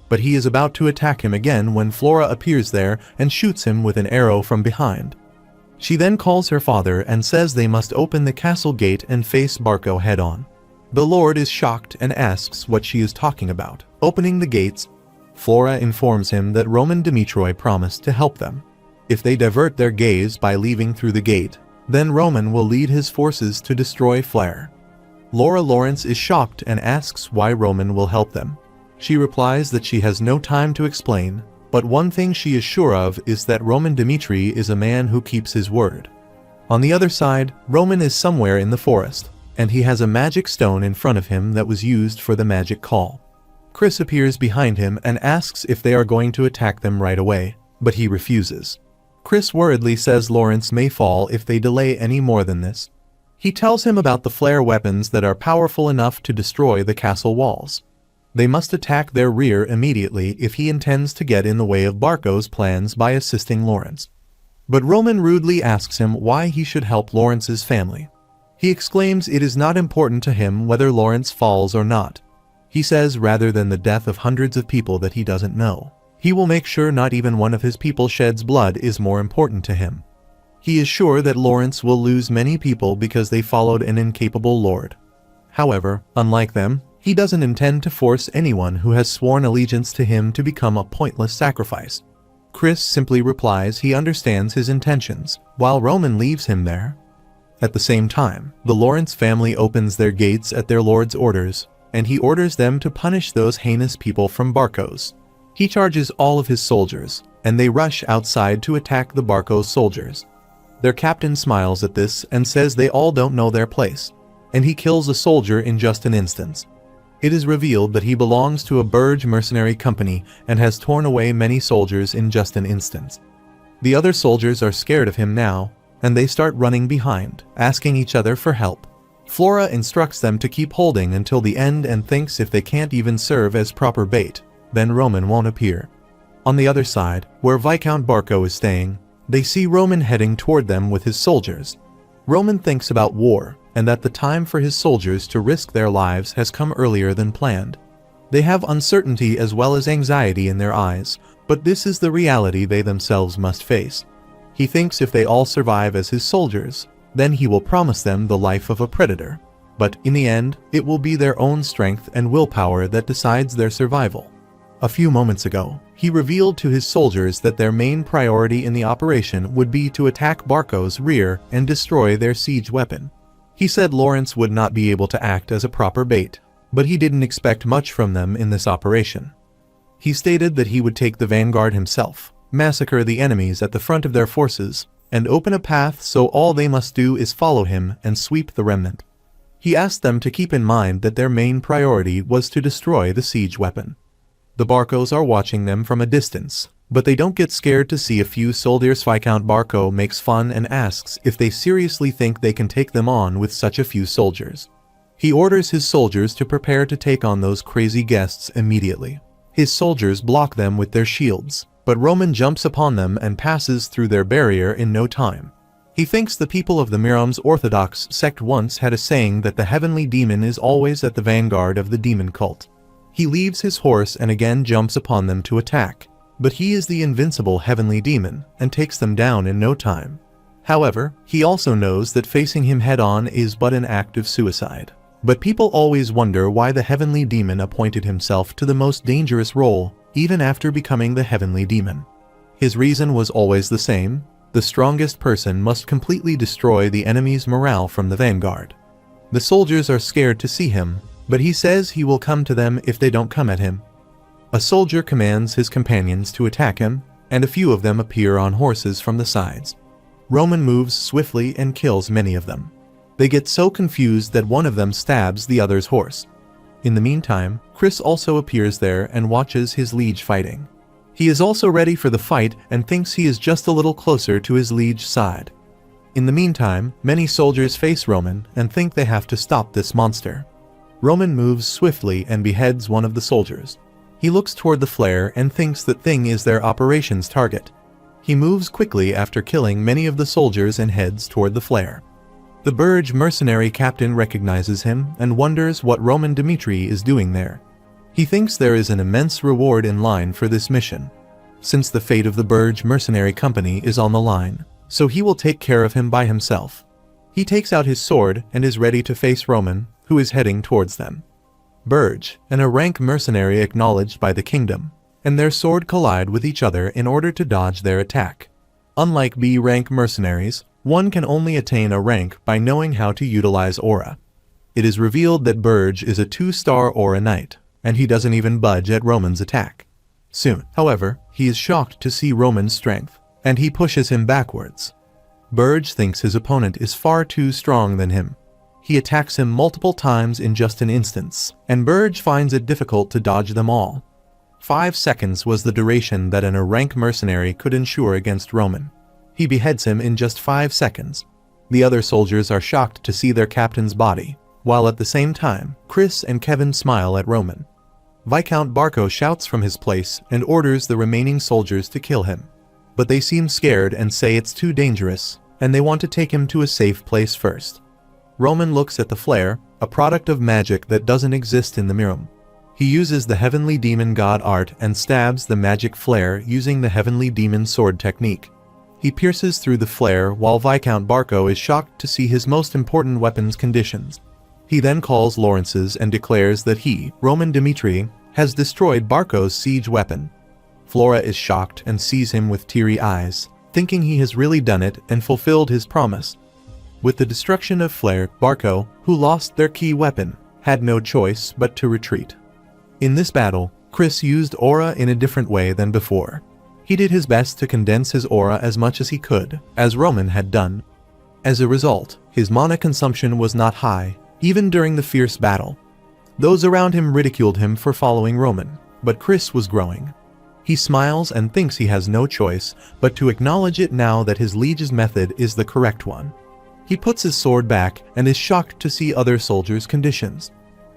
But he is about to attack him again when Flora appears there and shoots him with an arrow from behind. She then calls her father and says they must open the castle gate and face Barco head-on. The Lord is shocked and asks what she is talking about. Opening the gates, Flora informs him that Roman Dimitri promised to help them. If they divert their gaze by leaving through the gate, then Roman will lead his forces to destroy Flare. Laura Lawrence is shocked and asks why Roman will help them. She replies that she has no time to explain, but one thing she is sure of is that Roman Dimitri is a man who keeps his word. On the other side, Roman is somewhere in the forest, and he has a magic stone in front of him that was used for the magic call. Chris appears behind him and asks if they are going to attack them right away, but he refuses. Chris worriedly says Lawrence may fall if they delay any more than this. He tells him about the flare weapons that are powerful enough to destroy the castle walls. They must attack their rear immediately if he intends to get in the way of Barco's plans by assisting Lawrence. But Roman rudely asks him why he should help Lawrence's family. He exclaims it is not important to him whether Lawrence falls or not. He says rather than the death of hundreds of people that he doesn't know, he will make sure not even one of his people sheds blood is more important to him. He is sure that Lawrence will lose many people because they followed an incapable lord. However, unlike them, he doesn't intend to force anyone who has sworn allegiance to him to become a pointless sacrifice. Chris simply replies he understands his intentions, while Roman leaves him there. At the same time, the Lawrence family opens their gates at their lord's orders, and he orders them to punish those heinous people from Barco's. He charges all of his soldiers, and they rush outside to attack the Barco's soldiers. Their captain smiles at this and says they all don't know their place, and he kills a soldier in just an instant. It is revealed that he belongs to a Burge mercenary company and has torn away many soldiers in just an instant. The other soldiers are scared of him now, and they start running behind, asking each other for help. Flora instructs them to keep holding until the end and thinks if they can't even serve as proper bait, then Roman won't appear. On the other side, where Viscount Barco is staying, they see Roman heading toward them with his soldiers. Roman thinks about war, and that the time for his soldiers to risk their lives has come earlier than planned. They have uncertainty as well as anxiety in their eyes, but this is the reality they themselves must face. He thinks if they all survive as his soldiers, then he will promise them the life of a predator. But in the end, it will be their own strength and willpower that decides their survival. A few moments ago, he revealed to his soldiers that their main priority in the operation would be to attack Barco's rear and destroy their siege weapon. He said Lawrence would not be able to act as a proper bait, but he didn't expect much from them in this operation. He stated that he would take the vanguard himself, massacre the enemies at the front of their forces, and open a path so all they must do is follow him and sweep the remnant. He asked them to keep in mind that their main priority was to destroy the siege weapon. The Barcos are watching them from a distance, but they don't get scared to see a few soldiers. Viscount Barco makes fun and asks if they seriously think they can take them on with such a few soldiers. He orders his soldiers to prepare to take on those crazy guests immediately. His soldiers block them with their shields, but Roman jumps upon them and passes through their barrier in no time. He thinks the people of the Miriam's Orthodox sect once had a saying that the heavenly demon is always at the vanguard of the demon cult. He leaves his horse and again jumps upon them to attack, but he is the invincible heavenly demon and takes them down in no time. However, he also knows that facing him head-on is but an act of suicide. But people always wonder why the heavenly demon appointed himself to the most dangerous role, even after becoming the heavenly demon. His reason was always the same: the strongest person must completely destroy the enemy's morale from the vanguard. The soldiers are scared to see him, but he says he will come to them if they don't come at him. A soldier commands his companions to attack him, and a few of them appear on horses from the sides. Roman moves swiftly and kills many of them. They get so confused that one of them stabs the other's horse. In the meantime, Chris also appears there and watches his liege fighting. He is also ready for the fight and thinks he is just a little closer to his liege's side. In the meantime, many soldiers face Roman and think they have to stop this monster. Roman moves swiftly and beheads one of the soldiers. He looks toward the flare and thinks that thing is their operations target. He moves quickly after killing many of the soldiers and heads toward the flare. The Burge mercenary captain recognizes him and wonders what Roman Dimitri is doing there. He thinks there is an immense reward in line for this mission, since the fate of the Burge mercenary company is on the line, so he will take care of him by himself. He takes out his sword and is ready to face Roman, who is heading towards them. Burge, a rank mercenary acknowledged by the kingdom, and their sword collide with each other in order to dodge their attack. Unlike B-rank mercenaries, one can only attain a rank by knowing how to utilize aura. It is revealed that Burge is a 2-star aura knight, and he doesn't even budge at Roman's attack. Soon, however, he is shocked to see Roman's strength, and he pushes him backwards. Burge thinks his opponent is far too strong than him. He attacks him multiple times in just an instant, and Burge finds it difficult to dodge them all. 5 seconds was the duration that a rank mercenary could ensure against Roman. He beheads him in just 5 seconds. The other soldiers are shocked to see their captain's body, while at the same time, Chris and Kevin smile at Roman. Viscount Barco shouts from his place and orders the remaining soldiers to kill him. But they seem scared and say it's too dangerous, and they want to take him to a safe place first. Roman looks at the flare, a product of magic that doesn't exist in the Mirum. He uses the heavenly demon god art and stabs the magic flare using the heavenly demon sword technique. He pierces through the flare while Viscount Barco is shocked to see his most important weapon's conditions. He then calls Lawrence's and declares that he, Roman Dimitri, has destroyed Barco's siege weapon. Flora is shocked and sees him with teary eyes, thinking he has really done it and fulfilled his promise. With the destruction of Flare, Barco, who lost their key weapon, had no choice but to retreat. In this battle, Chris used aura in a different way than before. He did his best to condense his aura as much as he could, as Roman had done. As a result, his mana consumption was not high, even during the fierce battle. Those around him ridiculed him for following Roman, but Chris was growing. He smiles and thinks he has no choice but to acknowledge it now that his liege's method is the correct one. He puts his sword back and is shocked to see other soldiers' conditions.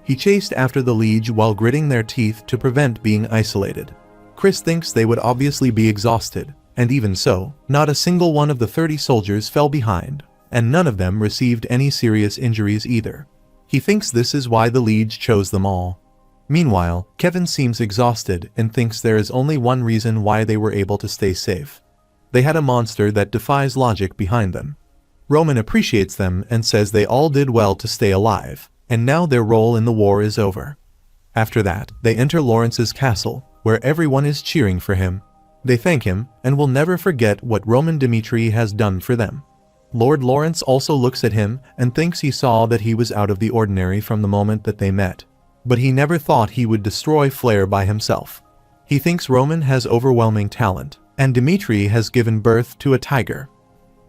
He chased after the liege while gritting their teeth to prevent being isolated. Chris thinks they would obviously be exhausted, and even so, not a single one of the 30 soldiers fell behind, and none of them received any serious injuries either. He thinks this is why the liege chose them all. Meanwhile, Kevin seems exhausted and thinks there is only one reason why they were able to stay safe. They had a monster that defies logic behind them. Roman appreciates them and says they all did well to stay alive, and now their role in the war is over. After that, they enter Lawrence's castle, where everyone is cheering for him. They thank him and will never forget what Roman Dimitri has done for them. Lord Lawrence also looks at him and thinks he saw that he was out of the ordinary from the moment that they met. But he never thought he would destroy Flare by himself. He thinks Roman has overwhelming talent, and Dimitri has given birth to a tiger.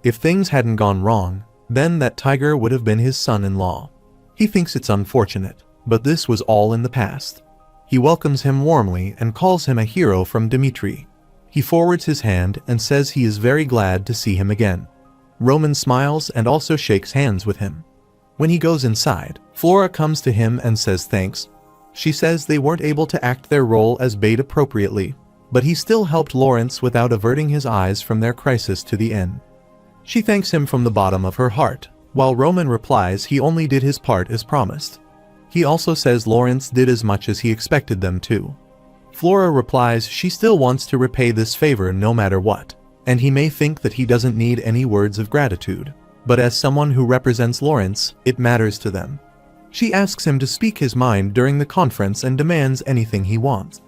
If things hadn't gone wrong, then that tiger would have been his son-in-law. He thinks it's unfortunate, but this was all in the past. He welcomes him warmly and calls him a hero from Dimitri. He forwards his hand and says he is very glad to see him again. Roman smiles and also shakes hands with him. When he goes inside, Flora comes to him and says thanks. She says they weren't able to act their role as bait appropriately, but he still helped Lawrence without averting his eyes from their crisis to the end. She thanks him from the bottom of her heart, while Roman replies he only did his part as promised. He also says Lawrence did as much as he expected them to. Flora replies she still wants to repay this favor no matter what. and he may think that he doesn't need any words of gratitude. But as someone who represents Lawrence, it matters to them. She asks him to speak his mind during the conference and demands anything he wants.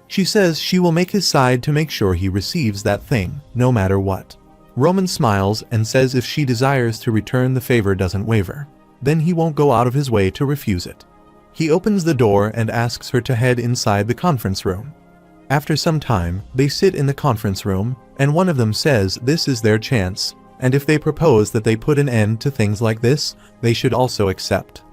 She says she will make his side to make sure he receives that thing, no matter what. Roman smiles and says if she desires to return the favor doesn't waver, then he won't go out of his way to refuse it. He opens the door and asks her to head inside the conference room. After some time, they sit in the conference room, and one of them says this is their chance, and if they propose that they put an end to things like this, they should also accept.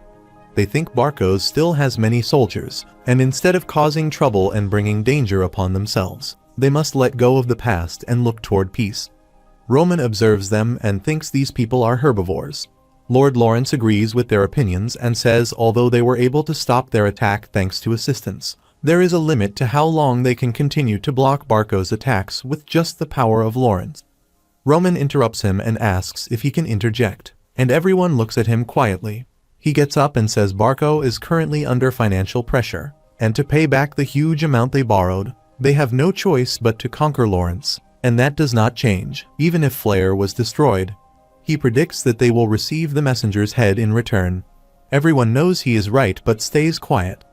They think Barkos still has many soldiers, and instead of causing trouble and bringing danger upon themselves, they must let go of the past and look toward peace. Roman observes them and thinks these people are herbivores. Lord Lawrence agrees with their opinions and says although they were able to stop their attack thanks to assistance, there is a limit to how long they can continue to block Barkos' attacks with just the power of Lawrence. Roman interrupts him and asks if he can interject, and everyone looks at him quietly. He gets up and says Barko is currently under financial pressure, and to pay back the huge amount they borrowed, they have no choice but to conquer Lawrence, and that does not change, even if Flair was destroyed. He predicts that they will receive the messenger's head in return. Everyone knows he is right but stays quiet.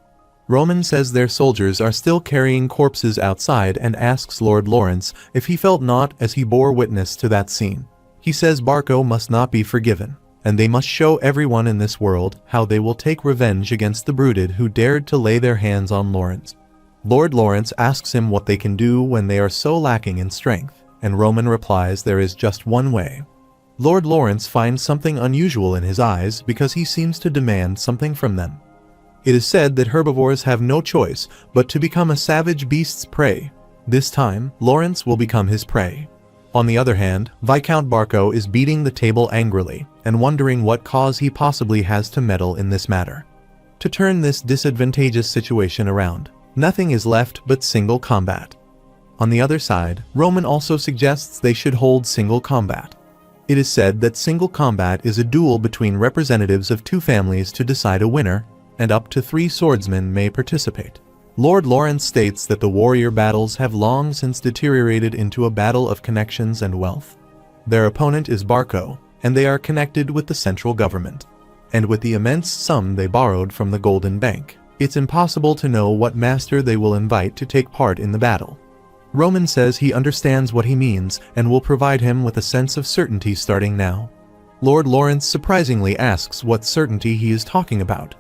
Roman says their soldiers are still carrying corpses outside and asks Lord Lawrence if he felt not as he bore witness to that scene. He says Barko must not be forgiven, and they must show everyone in this world how they will take revenge against the brooded who dared to lay their hands on Lawrence. Lord Lawrence asks him what they can do when they are so lacking in strength, and Roman replies there is just one way. Lord Lawrence finds something unusual in his eyes because he seems to demand something from them. It is said that herbivores have no choice but to become a savage beast's prey. This time, Lawrence will become his prey. On the other hand, Viscount Barko is beating the table angrily and wondering what cause he possibly has to meddle in this matter. To turn this disadvantageous situation around, nothing is left but single combat. On the other side, Roman also suggests they should hold single combat. It is said that single combat is a duel between representatives of two families to decide a winner, and up to 3 swordsmen may participate. Lord Lawrence states that the warrior battles have long since deteriorated into a battle of connections and wealth. Their opponent is Barko, and they are connected with the central government. And with the immense sum they borrowed from the Golden Bank, it's impossible to know what master they will invite to take part in the battle. Roman says he understands what he means and will provide him with a sense of certainty starting now. Lord Lawrence surprisingly asks what certainty he is talking about.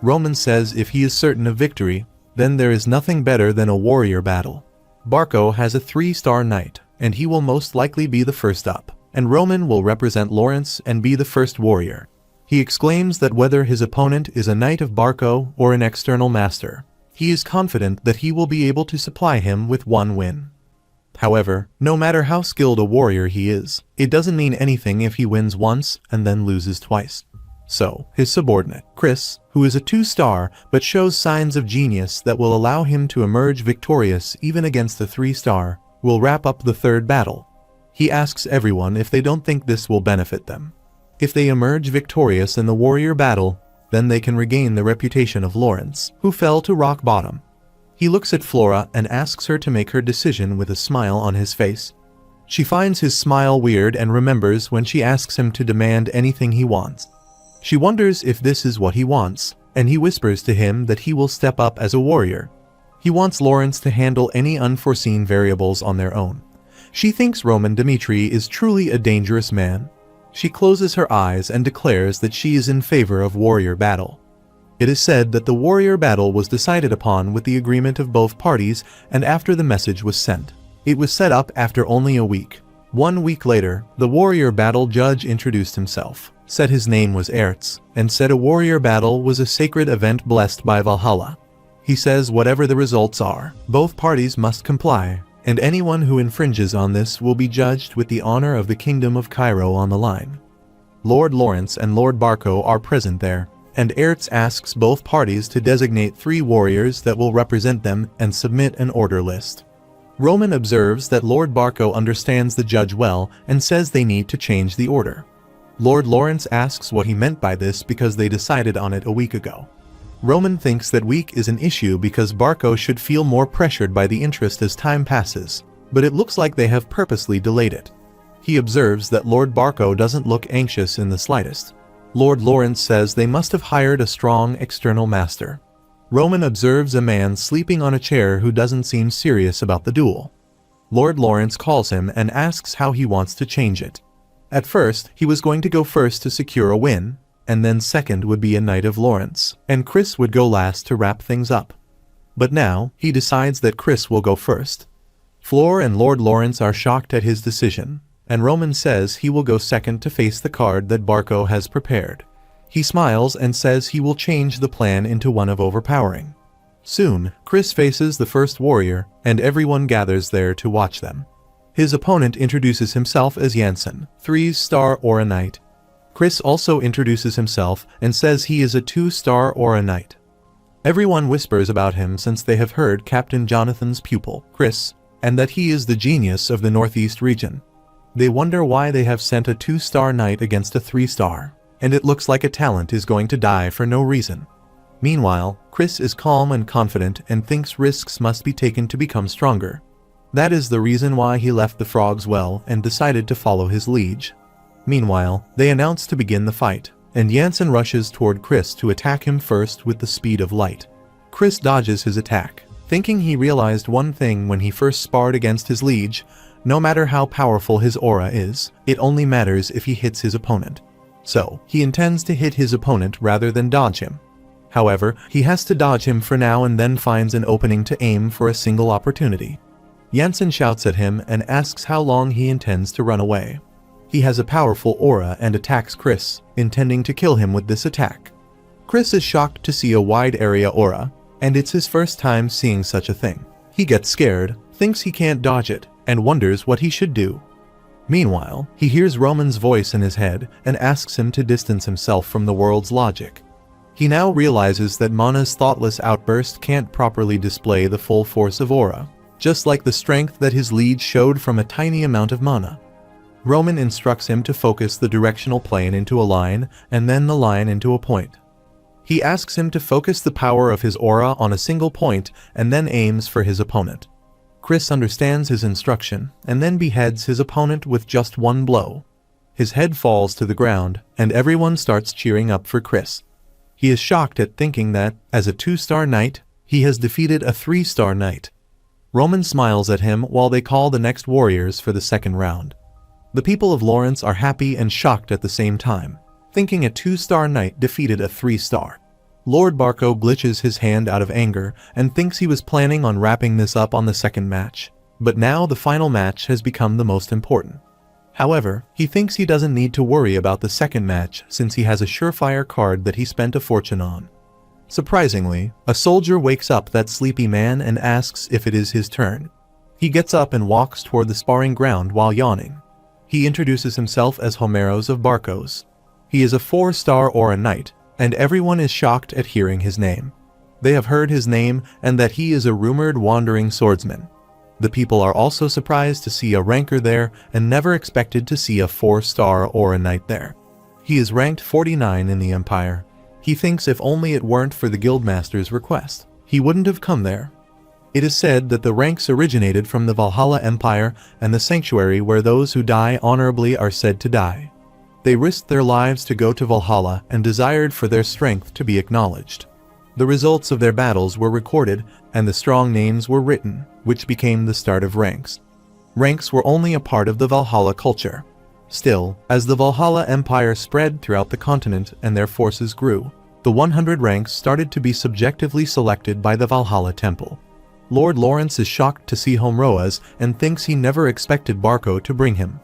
Roman says if he is certain of victory, then there is nothing better than a warrior battle. Barko has a 3-star knight, and he will most likely be the first up, and Roman will represent Lawrence and be the first warrior. He exclaims that whether his opponent is a knight of Barko or an external master, he is confident that he will be able to supply him with 1 win. However, no matter how skilled a warrior he is, it doesn't mean anything if he wins once and then loses twice. So, his subordinate, Chris, who is a 2-star but shows signs of genius that will allow him to emerge victorious even against a 3-star, will wrap up the 3rd battle. He asks everyone if they don't think this will benefit them. If they emerge victorious in the warrior battle, then they can regain the reputation of Lawrence, who fell to rock bottom. He looks at Flora and asks her to make her decision with a smile on his face. She finds his smile weird and remembers when she asks him to demand anything he wants. She wonders if this is what he wants, and he whispers to him that he will step up as a warrior. He wants Lawrence to handle any unforeseen variables on their own. She thinks Roman Dmitri is truly a dangerous man. She closes her eyes and declares that she is in favor of warrior battle. It is said that the warrior battle was decided upon with the agreement of both parties and after the message was sent. It was set up after only a week. 1 week later, the warrior battle judge introduced himself, said his name was Ertz, and said a warrior battle was a sacred event blessed by Valhalla. He says whatever the results are, both parties must comply, and anyone who infringes on this will be judged with the honor of the Kingdom of Cairo on the line. Lord Lawrence and Lord Barko are present there, and Ertz asks both parties to designate 3 warriors that will represent them and submit an order list. Roman observes that Lord Barko understands the judge well and says they need to change the order. Lord Lawrence asks what he meant by this because they decided on it a week ago. Roman thinks that week is an issue because Barko should feel more pressured by the interest as time passes, but it looks like they have purposely delayed it. He observes that Lord Barco doesn't look anxious in the slightest. Lord Lawrence says they must have hired a strong external master. Roman observes a man sleeping on a chair who doesn't seem serious about the duel. Lord Lawrence calls him and asks how he wants to change it. At first, he was going to go first to secure a win, and then second would be a Knight of Lawrence, and Chris would go last to wrap things up. But now, he decides that Chris will go first. Fleur and Lord Lawrence are shocked at his decision, and Roman says he will go second to face the card that Barco has prepared. He smiles and says he will change the plan into one of overpowering. Soon, Chris faces the first warrior, and everyone gathers there to watch them. His opponent introduces himself as Jansen, 3-star Aura Knight. Chris also introduces himself and says he is a 2-star Aura Knight. Everyone whispers about him since they have heard Captain Jonathan's pupil, Chris, and that he is the genius of the Northeast region. They wonder why they have sent a 2-star knight against a 3-star, and it looks like a talent is going to die for no reason. Meanwhile, Chris is calm and confident and thinks risks must be taken to become stronger. That is the reason why he left the Frog's Well and decided to follow his liege. Meanwhile, they announce to begin the fight, and Jansen rushes toward Chris to attack him first with the speed of light. Chris dodges his attack, thinking he realized one thing when he first sparred against his liege: no matter how powerful his aura is, it only matters if he hits his opponent. So, he intends to hit his opponent rather than dodge him. However, he has to dodge him for now and then finds an opening to aim for a single opportunity. Jansen shouts at him and asks how long he intends to run away. He has a powerful aura and attacks Chris, intending to kill him with this attack. Chris is shocked to see a wide area aura, and it's his first time seeing such a thing. He gets scared, thinks he can't dodge it, and wonders what he should do. Meanwhile, he hears Roman's voice in his head and asks him to distance himself from the world's logic. He now realizes that Mana's thoughtless outburst can't properly display the full force of aura, just like the strength that his liege showed from a tiny amount of mana. Roman instructs him to focus the directional plane into a line and then the line into a point. He asks him to focus the power of his aura on a single point and then aims for his opponent. Chris understands his instruction and then beheads his opponent with just one blow. His head falls to the ground and everyone starts cheering up for Chris. He is shocked at thinking that, as a 2-star knight, he has defeated a 3-star knight. Roman smiles at him while they call the next warriors for the second round. The people of Lawrence are happy and shocked at the same time, thinking a 2-star knight defeated a 3-star. Lord Barco glitches his hand out of anger and thinks he was planning on wrapping this up on the second match, but now the final match has become the most important. However, he thinks he doesn't need to worry about the second match since he has a surefire card that he spent a fortune on. Surprisingly, a soldier wakes up that sleepy man and asks if it is his turn. He gets up and walks toward the sparring ground while yawning. He introduces himself as Homeros of Barcos. He is a 4-star Aura Knight, and everyone is shocked at hearing his name. They have heard his name and that he is a rumored wandering swordsman. The people are also surprised to see a ranker there and never expected to see a 4-star Aura Knight there. He is ranked 49 in the Empire. He thinks if only it weren't for the Guildmaster's request, he wouldn't have come there. It is said that the ranks originated from the Valhalla Empire and the sanctuary where those who die honorably are said to die. They risked their lives to go to Valhalla and desired for their strength to be acknowledged. The results of their battles were recorded and the strong names were written, which became the start of ranks. Ranks were only a part of the Valhalla culture. Still, as the Valhalla Empire spread throughout the continent and their forces grew, the 100 ranks started to be subjectively selected by the Valhalla Temple. Lord Lawrence is shocked to see Homeroas and thinks he never expected Barco to bring him.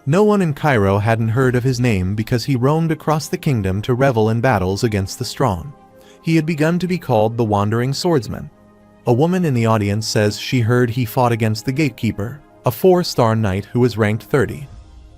No one in Cairo hadn't heard of his name because he roamed across the kingdom to revel in battles against the strong. He had begun to be called the Wandering Swordsman. A woman in the audience says she heard he fought against the Gatekeeper, a 4-star knight who was ranked 30.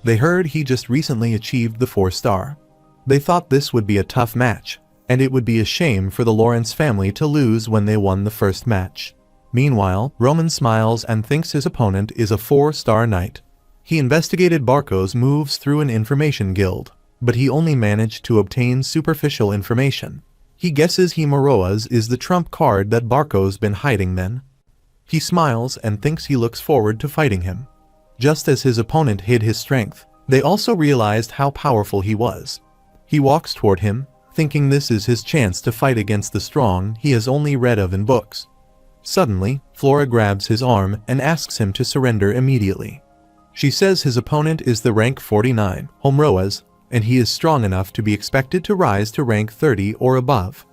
They heard he just recently achieved the 4-star. They thought this would be a tough match, and it would be a shame for the Lawrence family to lose when they won the first match. Meanwhile, Roman smiles and thinks his opponent is a 4-star knight. He investigated Barco's moves through an information guild, but he only managed to obtain superficial information. He guesses Homeroas is the trump card that Barco's been hiding then. He smiles and thinks he looks forward to fighting him. Just as his opponent hid his strength, they also realized how powerful he was. He walks toward him, thinking this is his chance to fight against the strong he has only read of in books. Suddenly, Flora grabs his arm and asks him to surrender immediately. She says his opponent is the rank 49, Homroas, and he is strong enough to be expected to rise to rank 30 or above.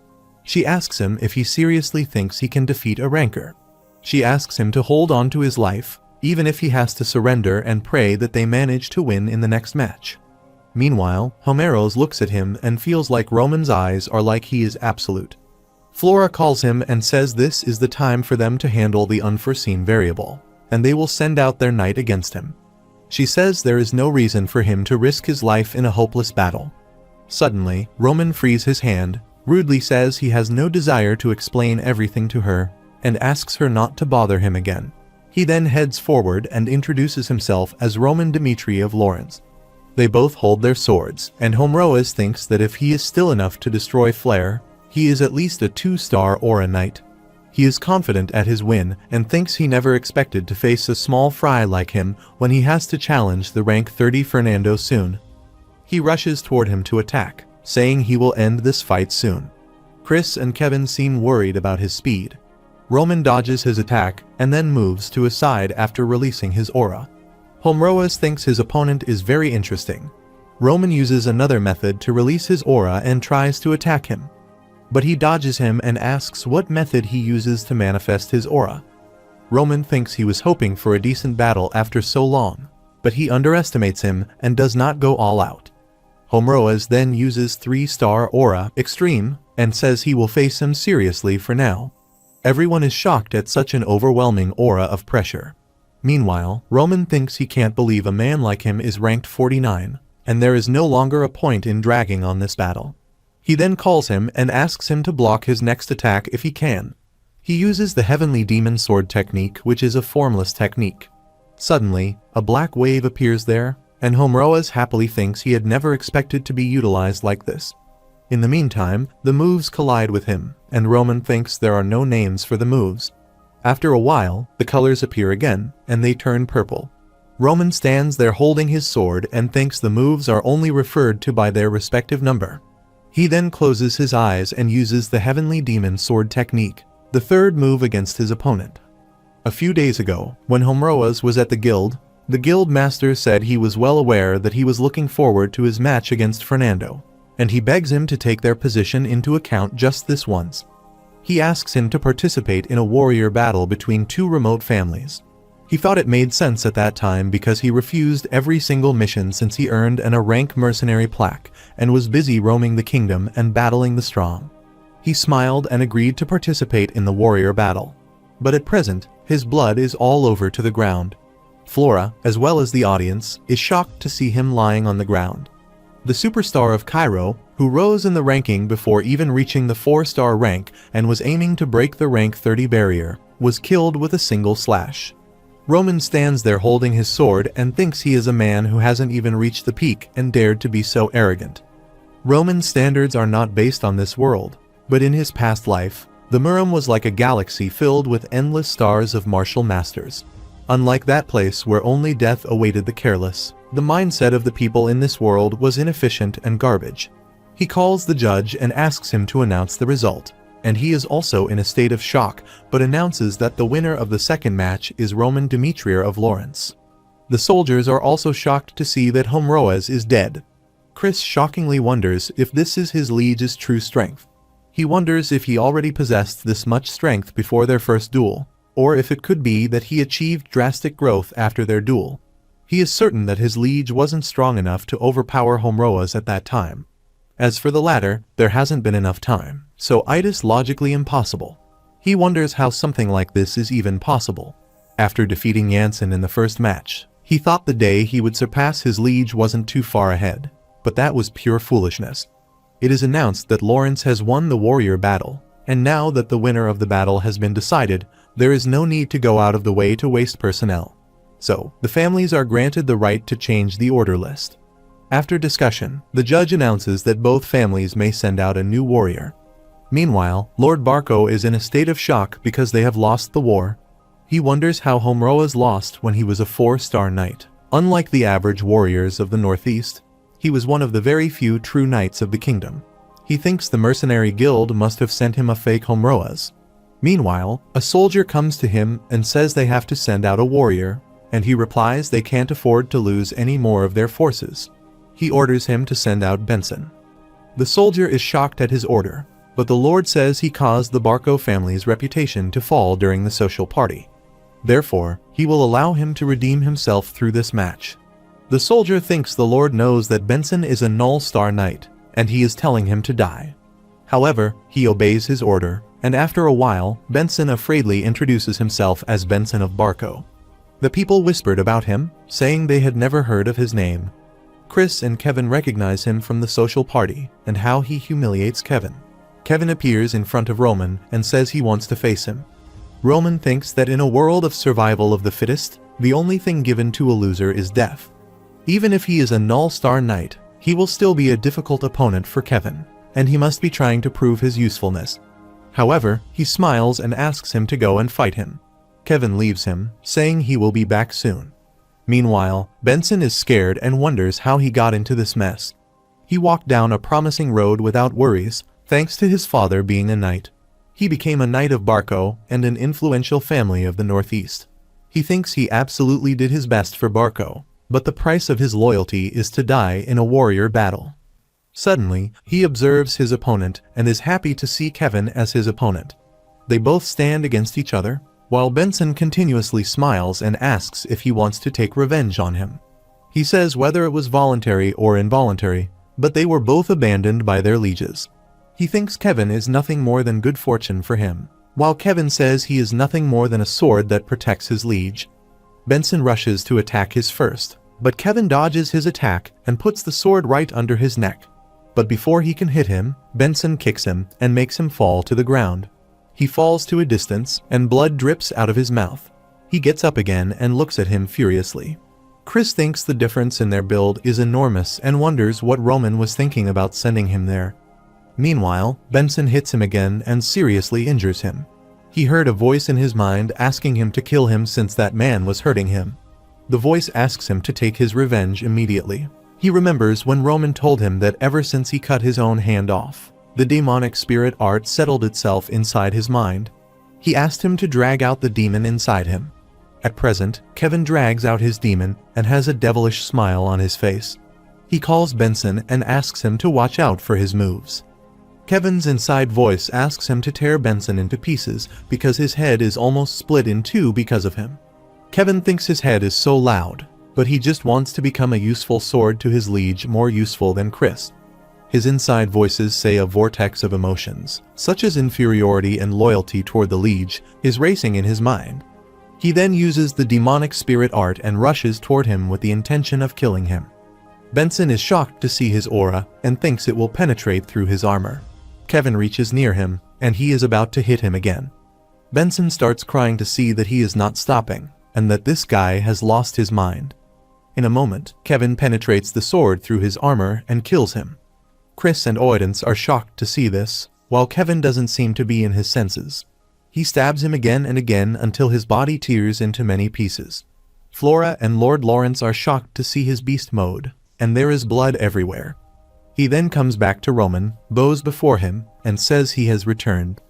She asks him if he seriously thinks he can defeat a ranker. She asks him to hold on to his life, even if he has to surrender, and pray that they manage to win in the next match. Meanwhile, Homeros looks at him and feels like Roman's eyes are like he is absolute. Flora calls him and says this is the time for them to handle the unforeseen variable, and they will send out their knight against him. She says there is no reason for him to risk his life in a hopeless battle. Suddenly, Roman frees his hand, rudely says he has no desire to explain everything to her, and asks her not to bother him again. He then heads forward and introduces himself as Roman Dimitri of Lawrence. They both hold their swords, and Homroas thinks that if he is still enough to destroy Flare, he is at least a 2-star or a knight. He is confident at his win and thinks he never expected to face a small fry like him when he has to challenge the rank 30 Fernando soon. He rushes toward him to attack, saying he will end this fight soon. Chris and Kevin seem worried about his speed. Roman dodges his attack and then moves to a side after releasing his aura. Homroas thinks his opponent is very interesting. Roman uses another method to release his aura and tries to attack him. But he dodges him and asks what method he uses to manifest his aura. Roman thinks he was hoping for a decent battle after so long, but he underestimates him and does not go all out. Homroas then uses 3-star aura extreme and says he will face him seriously for now. Everyone is shocked at such an overwhelming aura of pressure. Meanwhile, Roman thinks he can't believe a man like him is ranked 49, and there is no longer a point in dragging on this battle. He then calls him and asks him to block his next attack if he can. He uses the Heavenly Demon Sword technique, which is a formless technique. Suddenly, a black wave appears there, and Homroas happily thinks he had never expected to be utilized like this. In the meantime, the moves collide with him, and Roman thinks there are no names for the moves. After a while, the colors appear again, and they turn purple. Roman stands there holding his sword and thinks the moves are only referred to by their respective number. He then closes his eyes and uses the Heavenly Demon Sword technique, the third move against his opponent. A few days ago, when Homroas was at the guild master said he was well aware that he was looking forward to his match against Fernando, and he begs him to take their position into account just this once. He asks him to participate in a warrior battle between two remote families. He thought it made sense at that time because he refused every single mission since he earned a rank mercenary plaque and was busy roaming the kingdom and battling the strong. He smiled and agreed to participate in the warrior battle. But at present, his blood is all over to the ground. Flora, as well as the audience, is shocked to see him lying on the ground. The superstar of Cairo, who rose in the ranking before even reaching the 4-star rank and was aiming to break the rank 30 barrier, was killed with a single slash. Roman stands there holding his sword and thinks he is a man who hasn't even reached the peak and dared to be so arrogant. Roman's standards are not based on this world, but in his past life, the Muram was like a galaxy filled with endless stars of martial masters. Unlike that place where only death awaited the careless, the mindset of the people in this world was inefficient and garbage. He calls the judge and asks him to announce the result, and he is also in a state of shock but announces that the winner of the second match is Roman Dimitri of Lawrence. The soldiers are also shocked to see that Homroas is dead. Chris shockingly wonders if this is his liege's true strength. He wonders if he already possessed this much strength before their first duel, or if it could be that he achieved drastic growth after their duel. He is certain that his liege wasn't strong enough to overpower Homroas at that time. As for the latter, there hasn't been enough time, so it is logically impossible. He wonders how something like this is even possible. After defeating Jansen in the first match, he thought the day he would surpass his liege wasn't too far ahead, but that was pure foolishness. It is announced that Lawrence has won the warrior battle, and now that the winner of the battle has been decided, there is no need to go out of the way to waste personnel. So, the families are granted the right to change the order list. After discussion, the judge announces that both families may send out a new warrior. Meanwhile, Lord Barco is in a state of shock because they have lost the war. He wonders how Homroas lost when he was a 4-star knight. Unlike the average warriors of the Northeast, he was one of the very few true knights of the kingdom. He thinks the mercenary guild must have sent him a fake Homroas. Meanwhile, a soldier comes to him and says they have to send out a warrior, and he replies they can't afford to lose any more of their forces. He orders him to send out Benson. The soldier is shocked at his order, but the Lord says he caused the Barco family's reputation to fall during the social party. Therefore, he will allow him to redeem himself through this match. The soldier thinks the Lord knows that Benson is a null-star knight, and he is telling him to die. However, he obeys his order, and after a while, Benson afraidly introduces himself as Benson of Barco. The people whispered about him, saying they had never heard of his name. Chris and Kevin recognize him from the social party, and how he humiliates Kevin. Kevin appears in front of Roman and says he wants to face him. Roman thinks that in a world of survival of the fittest, the only thing given to a loser is death. Even if he is a null-star knight, he will still be a difficult opponent for Kevin, and he must be trying to prove his usefulness. However, he smiles and asks him to go and fight him. Kevin leaves him, saying he will be back soon. Meanwhile, Benson is scared and wonders how he got into this mess. He walked down a promising road without worries, thanks to his father being a knight. He became a knight of Barco and an influential family of the Northeast. He thinks he absolutely did his best for Barco, but the price of his loyalty is to die in a warrior battle. Suddenly, he observes his opponent and is happy to see Kevin as his opponent. They both stand against each other, while Benson continuously smiles and asks if he wants to take revenge on him. He says whether it was voluntary or involuntary, but they were both abandoned by their lieges. He thinks Kevin is nothing more than good fortune for him, while Kevin says he is nothing more than a sword that protects his liege. Benson rushes to attack his first, but Kevin dodges his attack and puts the sword right under his neck. But before he can hit him, Benson kicks him and makes him fall to the ground. He falls to a distance and blood drips out of his mouth. He gets up again and looks at him furiously. Chris thinks the difference in their build is enormous and wonders what Roman was thinking about sending him there. Meanwhile, Benson hits him again and seriously injures him. He heard a voice in his mind asking him to kill him since that man was hurting him. The voice asks him to take his revenge immediately. He remembers when Roman told him that ever since he cut his own hand off, the demonic spirit art settled itself inside his mind. He asked him to drag out the demon inside him. At present, Kevin drags out his demon and has a devilish smile on his face. He calls Benson and asks him to watch out for his moves. Kevin's inside voice asks him to tear Benson into pieces because his head is almost split in two because of him. Kevin thinks his head is so loud, but he just wants to become a useful sword to his liege, more useful than Chris. His inside voices say a vortex of emotions, such as inferiority and loyalty toward the liege, is racing in his mind. He then uses the demonic spirit art and rushes toward him with the intention of killing him. Benson is shocked to see his aura and thinks it will penetrate through his armor. Kevin reaches near him, and he is about to hit him again. Benson starts crying to see that he is not stopping, and that this guy has lost his mind. In a moment, Kevin penetrates the sword through his armor and kills him. Chris and Oidance are shocked to see this, while Kevin doesn't seem to be in his senses. He stabs him again and again until his body tears into many pieces. Flora and Lord Lawrence are shocked to see his beast mode, and there is blood everywhere. He then comes back to Roman, bows before him, and says he has returned.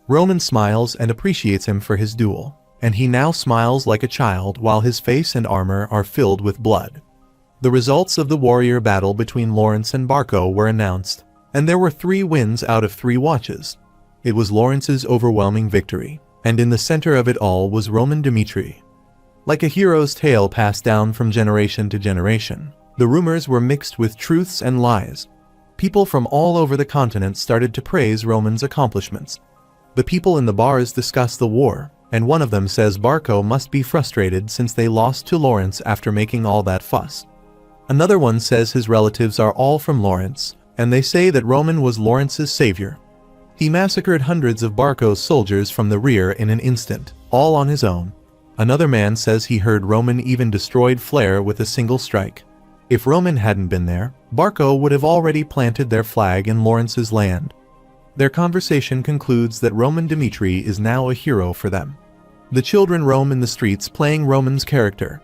Roman smiles and appreciates him for his duel, and he now smiles like a child while his face and armor are filled with blood. The results of the warrior battle between Lawrence and Barco were announced, and there were 3 wins out of 3 watches. It was Lawrence's overwhelming victory, and in the center of it all was Roman Dimitri. Like a hero's tale passed down from generation to generation, the rumors were mixed with truths and lies. People from all over the continent started to praise Roman's accomplishments. The people in the bars discuss the war, and one of them says Barco must be frustrated since they lost to Lawrence after making all that fuss. Another one says his relatives are all from Lawrence, and they say that Roman was Lawrence's savior. He massacred hundreds of Barco's soldiers from the rear in an instant, all on his own. Another man says he heard Roman even destroyed Flair with a single strike. If Roman hadn't been there, Barco would have already planted their flag in Lawrence's land. Their conversation concludes that Roman Dimitri is now a hero for them. The children roam in the streets playing Roman's character.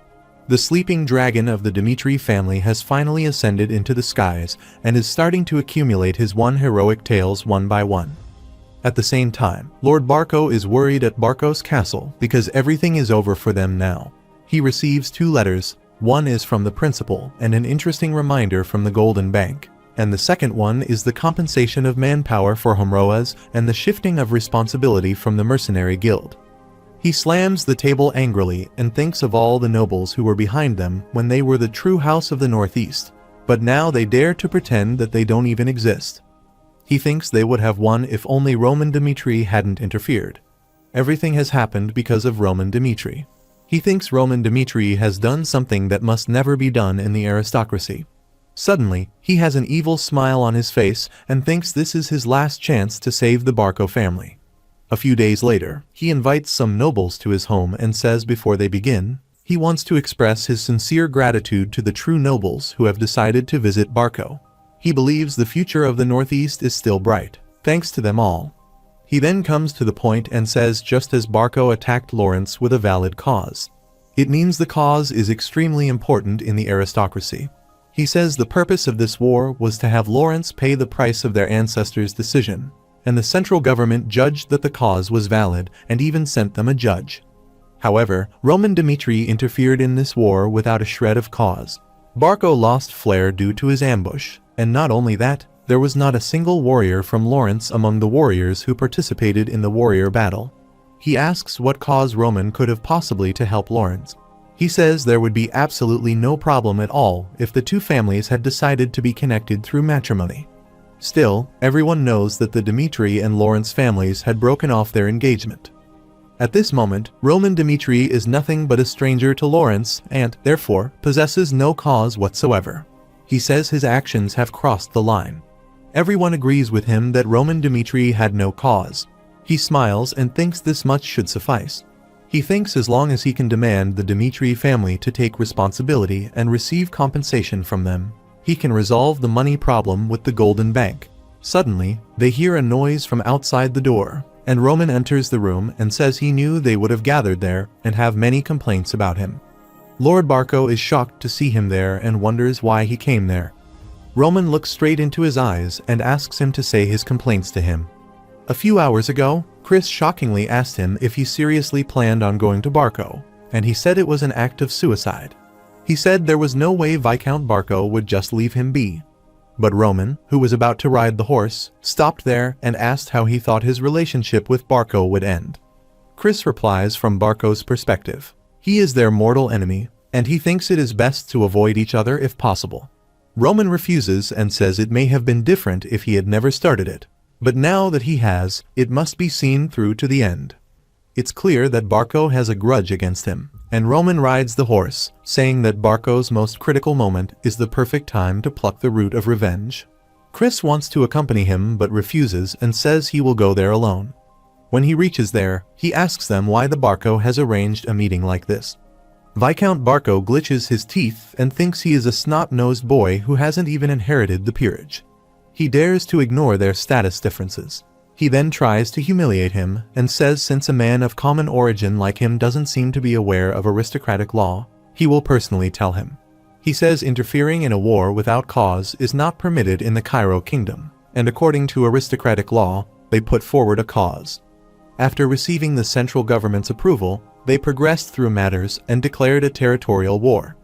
The sleeping dragon of the Dmitri family has finally ascended into the skies and is starting to accumulate his heroic tales one by one. At the same time, Lord Barco is worried at Barco's castle because everything is over for them now. He receives 2 letters, one is from the principal and an interesting reminder from the Golden Bank, and the second one is the compensation of manpower for Homroas and the shifting of responsibility from the mercenary guild. He slams the table angrily and thinks of all the nobles who were behind them when they were the true house of the Northeast, but now they dare to pretend that they don't even exist. He thinks they would have won if only Roman Dmitri hadn't interfered. Everything has happened because of Roman Dmitri. He thinks Roman Dmitri has done something that must never be done in the aristocracy. Suddenly, he has an evil smile on his face and thinks this is his last chance to save the Barco family. A few days later, he invites some nobles to his home and says before they begin, he wants to express his sincere gratitude to the true nobles who have decided to visit Barco. He believes the future of the Northeast is still bright, thanks to them all. He then comes to the point and says just as Barco attacked Lawrence with a valid cause. It means the cause is extremely important in the aristocracy. He says the purpose of this war was to have Lawrence pay the price of their ancestors' decision, and the central government judged that the cause was valid and even sent them a judge. However, Roman Dmitri interfered in this war without a shred of cause. Barco lost flair due to his ambush, and not only that, there was not a single warrior from Lawrence among the warriors who participated in the warrior battle. He asks what cause Roman could have possibly to help Lawrence. He says there would be absolutely no problem at all if the 2 families had decided to be connected through matrimony. Still, everyone knows that the Dmitri and Lawrence families had broken off their engagement. At this moment, Roman Dmitri is nothing but a stranger to Lawrence and, therefore, possesses no cause whatsoever. He says his actions have crossed the line. Everyone agrees with him that Roman Dmitri had no cause. He smiles and thinks this much should suffice. He thinks as long as he can demand the Dmitri family to take responsibility and receive compensation from them, he can resolve the money problem with the Golden Bank. Suddenly, they hear a noise from outside the door, and Roman enters the room and says he knew they would have gathered there and have many complaints about him. Lord Barco is shocked to see him there and wonders why he came there. Roman looks straight into his eyes and asks him to say his complaints to him. A few hours ago, Chris shockingly asked him if he seriously planned on going to Barco, and he said it was an act of suicide. He said there was no way Viscount Barco would just leave him be. But Roman, who was about to ride the horse, stopped there and asked how he thought his relationship with Barco would end. Chris replies from Barco's perspective. He is their mortal enemy, and he thinks it is best to avoid each other if possible. Roman refuses and says it may have been different if he had never started it, but now that he has, it must be seen through to the end. It's clear that Barco has a grudge against him, and Roman rides the horse, saying that Barco's most critical moment is the perfect time to pluck the root of revenge. Chris wants to accompany him but refuses and says he will go there alone. When he reaches there, he asks them why the Barco has arranged a meeting like this. Viscount Barco glitches his teeth and thinks he is a snot-nosed boy who hasn't even inherited the peerage. He dares to ignore their status differences. He then tries to humiliate him and says since a man of common origin like him doesn't seem to be aware of aristocratic law, he will personally tell him. He says interfering in a war without cause is not permitted in the Cairo kingdom, and according to aristocratic law, they put forward a cause. After receiving the central government's approval, they progressed through matters and declared a territorial war.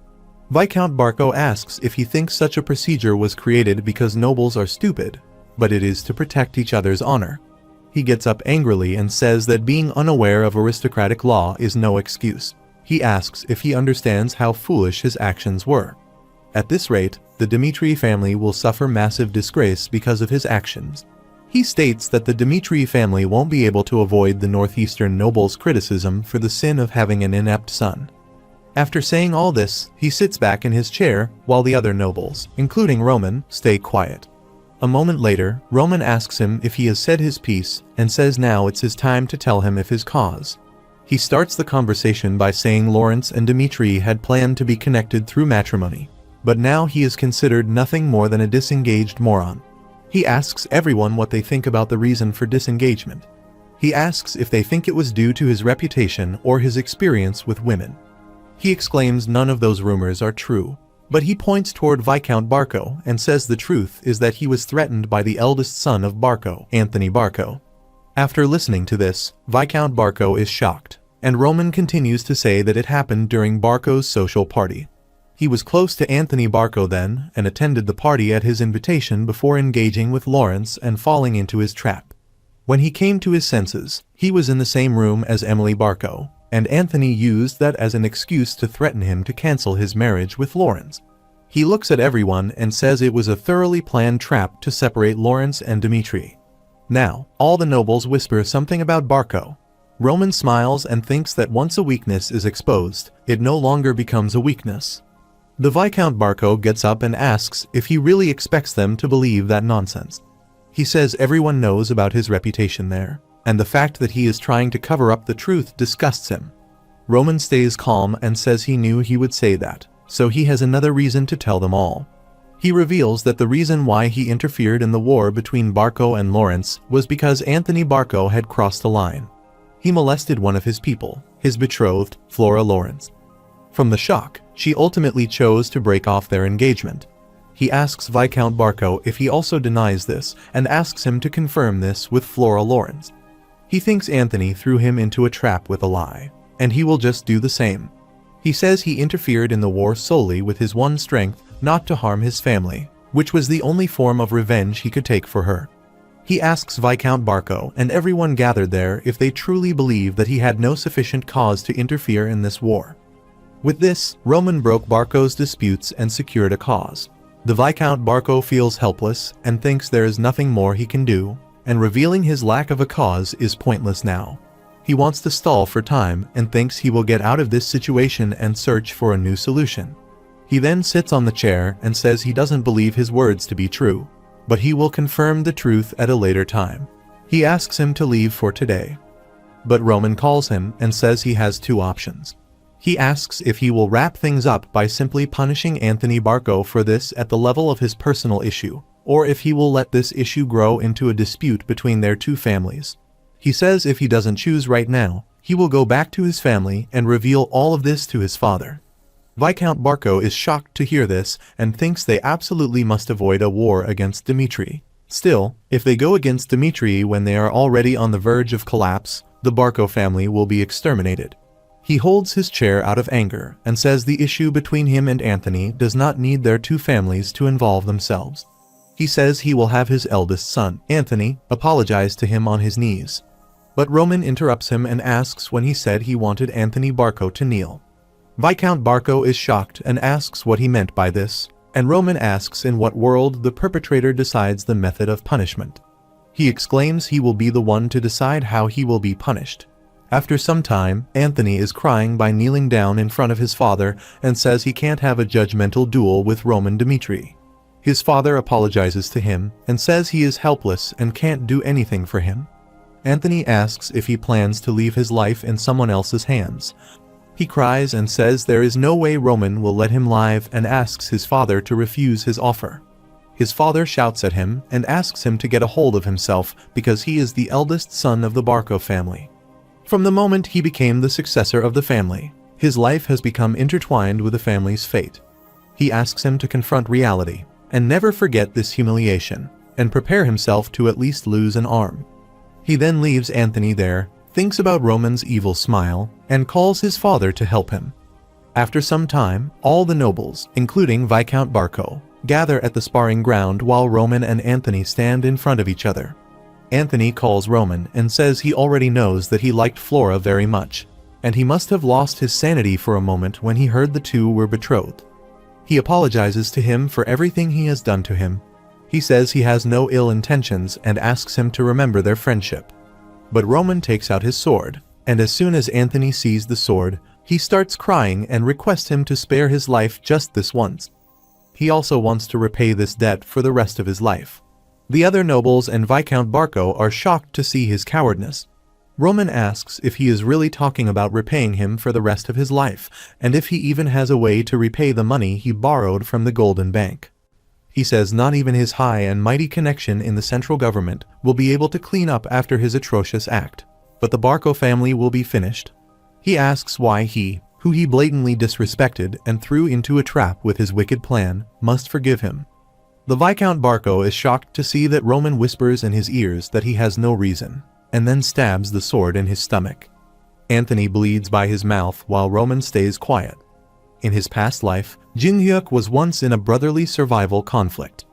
Viscount Barco asks if he thinks such a procedure was created because nobles are stupid, but it is to protect each other's honor. He gets up angrily and says that being unaware of aristocratic law is no excuse. He asks if he understands how foolish his actions were. At this rate, the Dmitri family will suffer massive disgrace because of his actions. He states that the Dmitri family won't be able to avoid the northeastern nobles' criticism for the sin of having an inept son. After saying all this, he sits back in his chair while the other nobles, including Roman, stay quiet. A moment later, Roman asks him if he has said his piece and says now it's his time to tell him of his cause. He starts the conversation by saying Lawrence and Dmitri had planned to be connected through matrimony, but now he is considered nothing more than a disengaged moron. He asks everyone what they think about the reason for disengagement. He asks if they think it was due to his reputation or his experience with women. He exclaims none of those rumors are true, but he points toward Viscount Barco and says the truth is that he was threatened by the eldest son of Barco, Anthony Barco. After listening to this, Viscount Barco is shocked, and Roman continues to say that it happened during Barco's social party. He was close to Anthony Barco then and attended the party at his invitation before engaging with Lawrence and falling into his trap. When he came to his senses, he was in the same room as Emily Barco, and Anthony used that as an excuse to threaten him to cancel his marriage with Lawrence. He looks at everyone and says it was a thoroughly planned trap to separate Lawrence and Dimitri. Now, all the nobles whisper something about Barco. Roman smiles and thinks that once a weakness is exposed, it no longer becomes a weakness. The Viscount Barco gets up and asks if he really expects them to believe that nonsense. He says everyone knows about his reputation there, and the fact that he is trying to cover up the truth disgusts him. Roman stays calm and says he knew he would say that, so he has another reason to tell them all. He reveals that the reason why he interfered in the war between Barco and Lawrence was because Anthony Barco had crossed the line. He molested one of his people, his betrothed, Flora Lawrence. From the shock, she ultimately chose to break off their engagement. He asks Viscount Barco if he also denies this and asks him to confirm this with Flora Lawrence. He thinks Anthony threw him into a trap with a lie, and he will just do the same. He says he interfered in the war solely with his one strength not to harm his family, which was the only form of revenge he could take for her. He asks Viscount Barco and everyone gathered there if they truly believe that he had no sufficient cause to interfere in this war. With this, Roman broke Barco's disputes and secured a cause. The Viscount Barco feels helpless and thinks there is nothing more he can do, and revealing his lack of a cause is pointless now. He wants to stall for time and thinks he will get out of this situation and search for a new solution. He then sits on the chair and says he doesn't believe his words to be true, but he will confirm the truth at a later time. He asks him to leave for today, but Roman calls him and says he has two options. He asks if he will wrap things up by simply punishing Anthony Barco for this at the level of his personal issue, or if he will let this issue grow into a dispute between their two families. He says if he doesn't choose right now, he will go back to his family and reveal all of this to his father. Viscount Barco is shocked to hear this and thinks they absolutely must avoid a war against Dimitri. Still, if they go against Dimitri when they are already on the verge of collapse, the Barco family will be exterminated. He holds his chair out of anger and says the issue between him and Anthony does not need their two families to involve themselves. He says he will have his eldest son, Anthony, apologize to him on his knees. But Roman interrupts him and asks when he said he wanted Anthony Barco to kneel. Viscount Barco is shocked and asks what he meant by this, and Roman asks in what world the perpetrator decides the method of punishment. He exclaims he will be the one to decide how he will be punished. After some time, Anthony is crying by kneeling down in front of his father and says he can't have a judgmental duel with Roman Dimitri. His father apologizes to him and says he is helpless and can't do anything for him. Anthony asks if he plans to leave his life in someone else's hands. He cries and says there is no way Roman will let him live and asks his father to refuse his offer. His father shouts at him and asks him to get a hold of himself because he is the eldest son of the Barco family. From the moment he became the successor of the family, his life has become intertwined with the family's fate. He asks him to confront reality and never forget this humiliation and prepare himself to at least lose an arm. He then leaves Anthony there, thinks about Roman's evil smile, and calls his father to help him. After some time, all the nobles, including Viscount Barco, gather at the sparring ground while Roman and Anthony stand in front of each other. Anthony calls Roman and says he already knows that he liked Flora very much, and he must have lost his sanity for a moment when he heard the two were betrothed. He apologizes to him for everything he has done to him. He says he has no ill intentions and asks him to remember their friendship. But Roman takes out his sword, and as soon as Anthony sees the sword, he starts crying and requests him to spare his life just this once. He also wants to repay this debt for the rest of his life. The other nobles and Viscount Barco are shocked to see his cowardice. Roman asks if he is really talking about repaying him for the rest of his life, and if he even has a way to repay the money he borrowed from the Golden Bank. He says not even his high and mighty connection in the central government will be able to clean up after his atrocious act. but the Barco family will be finished. He asks why he, who he blatantly disrespected and threw into a trap with his wicked plan, must forgive him. The Viscount Barco is shocked to see that Roman whispers in his ears that he has no reason, and then stabs the sword in his stomach. Anthony bleeds by his mouth while Roman stays quiet. In his past life, Jung-hyuk was once in a brotherly survival conflict.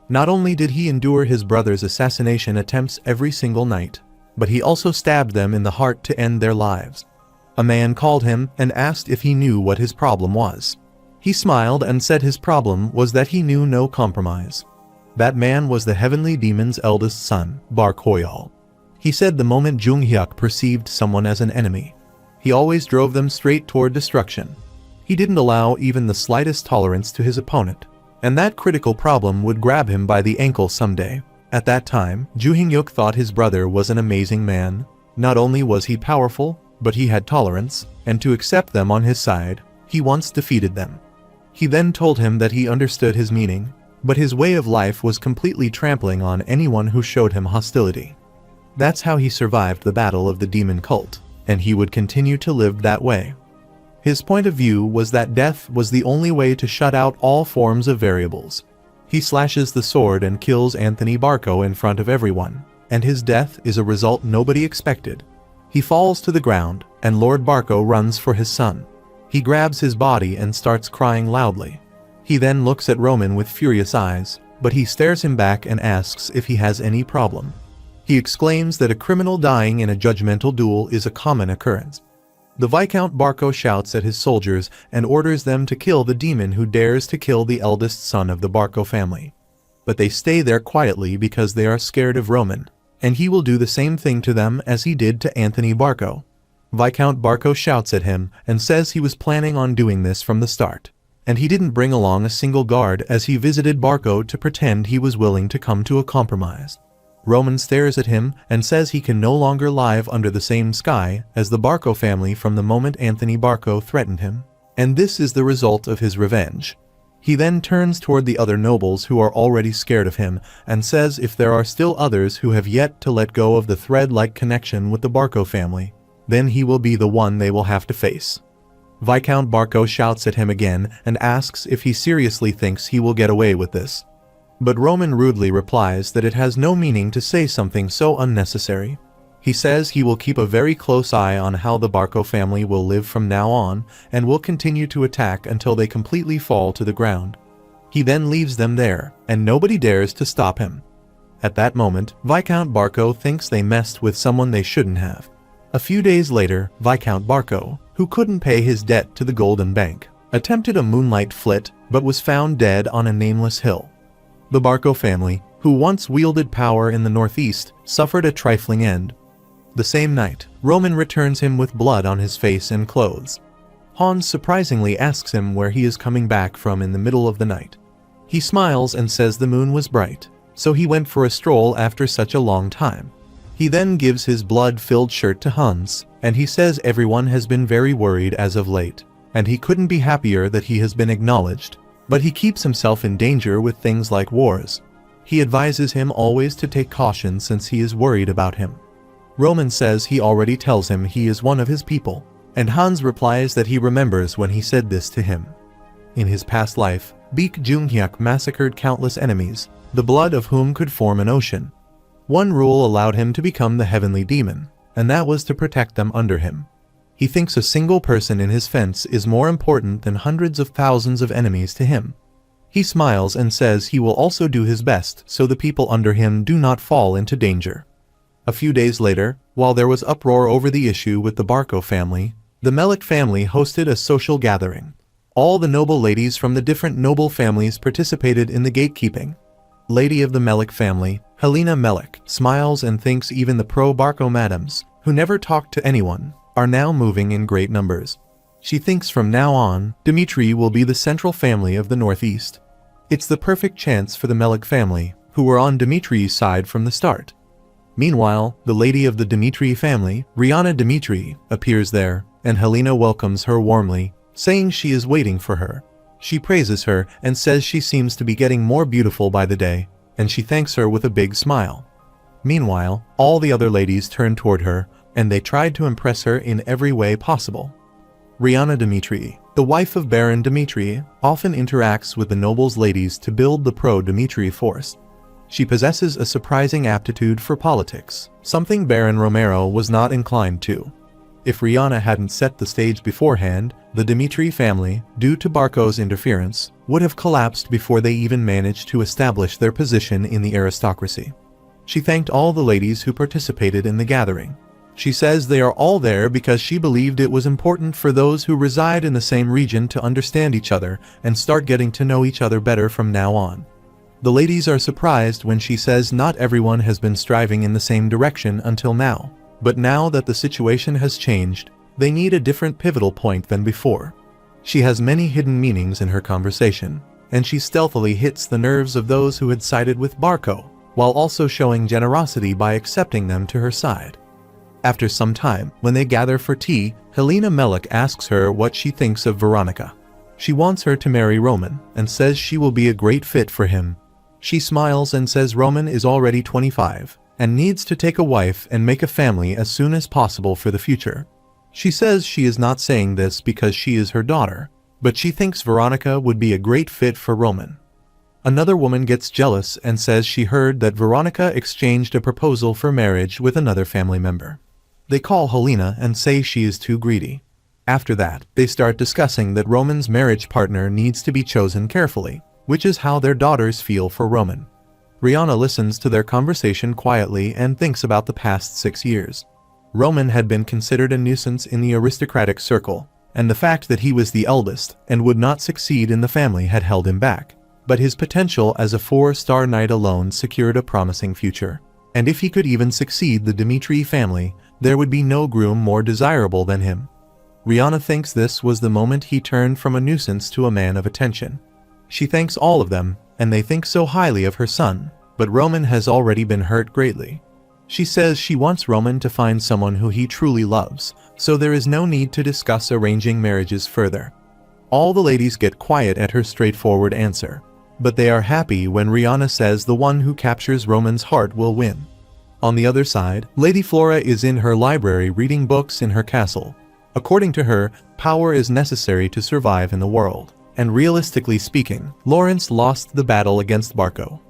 Not only did he endure his brother's assassination attempts every single night, but he also stabbed them in the heart to end their lives. A man called him and asked if he knew what his problem was. He smiled and said his problem was that he knew no compromise. That man was the heavenly demon's eldest son, Bar Koyal. He said the moment Jung-hyuk perceived someone as an enemy, he always drove them straight toward destruction. He didn't allow even the slightest tolerance to his opponent, and that critical problem would grab him by the ankle someday. At that time, Jung-hyuk thought his brother was an amazing man. Not only was he powerful, but he had tolerance, and to accept them on his side, he once defeated them. He then told him that he understood his meaning, but his way of life was completely trampling on anyone who showed him hostility. That's how he survived the battle of the demon cult, and he would continue to live that way. His point of view was that death was the only way to shut out all forms of variables. He slashes the sword and kills Anthony Barco in front of everyone, and his death is a result nobody expected. He falls to the ground, and Lord Barco runs for his son. He grabs his body and starts crying loudly. He then looks at Roman with furious eyes, but he stares him back and asks if he has any problem. He exclaims that a criminal dying in a judgmental duel is a common occurrence. The Viscount Barco shouts at his soldiers and orders them to kill the demon who dares to kill the eldest son of the Barco family. But they stay there quietly because they are scared of Roman, and he will do the same thing to them as he did to Anthony Barco. Viscount Barco shouts at him and says he was planning on doing this from the start, and he didn't bring along a single guard as he visited Barco to pretend he was willing to come to a compromise. Roman stares at him and says he can no longer live under the same sky as the Barco family from the moment Anthony Barco threatened him, and this is the result of his revenge. He then turns toward the other nobles who are already scared of him and says if there are still others who have yet to let go of the thread-like connection with the Barco family, then he will be the one they will have to face. Viscount Barco shouts at him again and asks if he seriously thinks he will get away with this. But Roman rudely replies that it has no meaning to say something so unnecessary. He says he will keep a very close eye on how the Barco family will live from now on and will continue to attack until they completely fall to the ground. He then leaves them there, and nobody dares to stop him. At that moment, Viscount Barco thinks they messed with someone they shouldn't have. A few days later, Viscount Barco, who couldn't pay his debt to the Golden Bank, attempted a moonlight flit but was found dead on a nameless hill. The Barco family, who once wielded power in the northeast, suffered a trifling end. The same night, Roman returns him with blood on his face and clothes. Hans surprisingly asks him where he is coming back from in the middle of the night. He smiles and says the moon was bright, so he went for a stroll after such a long time. He then gives his blood-filled shirt to Hans, and he says everyone has been very worried as of late, and he couldn't be happier that he has been acknowledged. But he keeps himself in danger with things like wars. He advises him always to take caution since he is worried about him. Roman says he already tells him he is one of his people, and Hans replies that he remembers when he said this to him. In his past life, Baek Jung-hyuk massacred countless enemies, the blood of whom could form an ocean. One rule allowed him to become the heavenly demon, and that was to protect them under him. He thinks a single person in his fence is more important than hundreds of thousands of enemies to him. He smiles and says he will also do his best so the people under him do not fall into danger. A few days later, while there was uproar over the issue with the Barco family, the Melik family hosted a social gathering. All the noble ladies from the different noble families participated in the gatekeeping. Lady of the Melik family, Helena Melik, smiles and thinks even the pro-Barco madams, who never talked to anyone, are now moving in great numbers. She thinks from now on, Dmitri will be the central family of the Northeast. It's the perfect chance for the Melik family, who were on Dmitri's side from the start. Meanwhile, the lady of the Dmitri family, Rihanna Dmitri, appears there, and Helena welcomes her warmly, saying she is waiting for her. She praises her and says she seems to be getting more beautiful by the day, and she thanks her with a big smile. Meanwhile, all the other ladies turn toward her, and they tried to impress her in every way possible. Riana Dimitri, the wife of Baron Dimitri, often interacts with the nobles' ladies to build the pro-Dimitri force. She possesses a surprising aptitude for politics, something Baron Romero was not inclined to. If Riana hadn't set the stage beforehand, the Dimitri family, due to Barco's interference, would have collapsed before they even managed to establish their position in the aristocracy. She thanked all the ladies who participated in the gathering. She says they are all there because she believed it was important for those who reside in the same region to understand each other and start getting to know each other better from now on. The ladies are surprised when she says not everyone has been striving in the same direction until now. But now that the situation has changed, they need a different pivotal point than before. She has many hidden meanings in her conversation, and she stealthily hits the nerves of those who had sided with Barco, while also showing generosity by accepting them to her side. After some time, when they gather for tea, Helena Melik asks her what she thinks of Veronica. She wants her to marry Roman, and says she will be a great fit for him. She smiles and says Roman is already 25. And needs to take a wife and make a family as soon as possible for the future. She says she is not saying this because she is her daughter, but she thinks Veronica would be a great fit for Roman. Another woman gets jealous and says she heard that Veronica exchanged a proposal for marriage with another family member. They call Helena and say she is too greedy. After that, they start discussing that Roman's marriage partner needs to be chosen carefully, which is how their daughters feel for Roman. Riana listens to their conversation quietly and thinks about the past 6 years. Roman had been considered a nuisance in the aristocratic circle, and the fact that he was the eldest and would not succeed in the family had held him back. But his potential as a 4-star knight alone secured a promising future. And if he could even succeed the Dimitri family, there would be no groom more desirable than him. Riana thinks this was the moment he turned from a nuisance to a man of attention. She thanks all of them, and they think so highly of her son, but Roman has already been hurt greatly. She says she wants Roman to find someone who he truly loves, so there is no need to discuss arranging marriages further. All the ladies get quiet at her straightforward answer, but they are happy when Riana says the one who captures Roman's heart will win. On the other side, Lady Flora is in her library reading books in her castle. According to her, power is necessary to survive in the world. And realistically speaking, Lawrence lost the battle against Barco.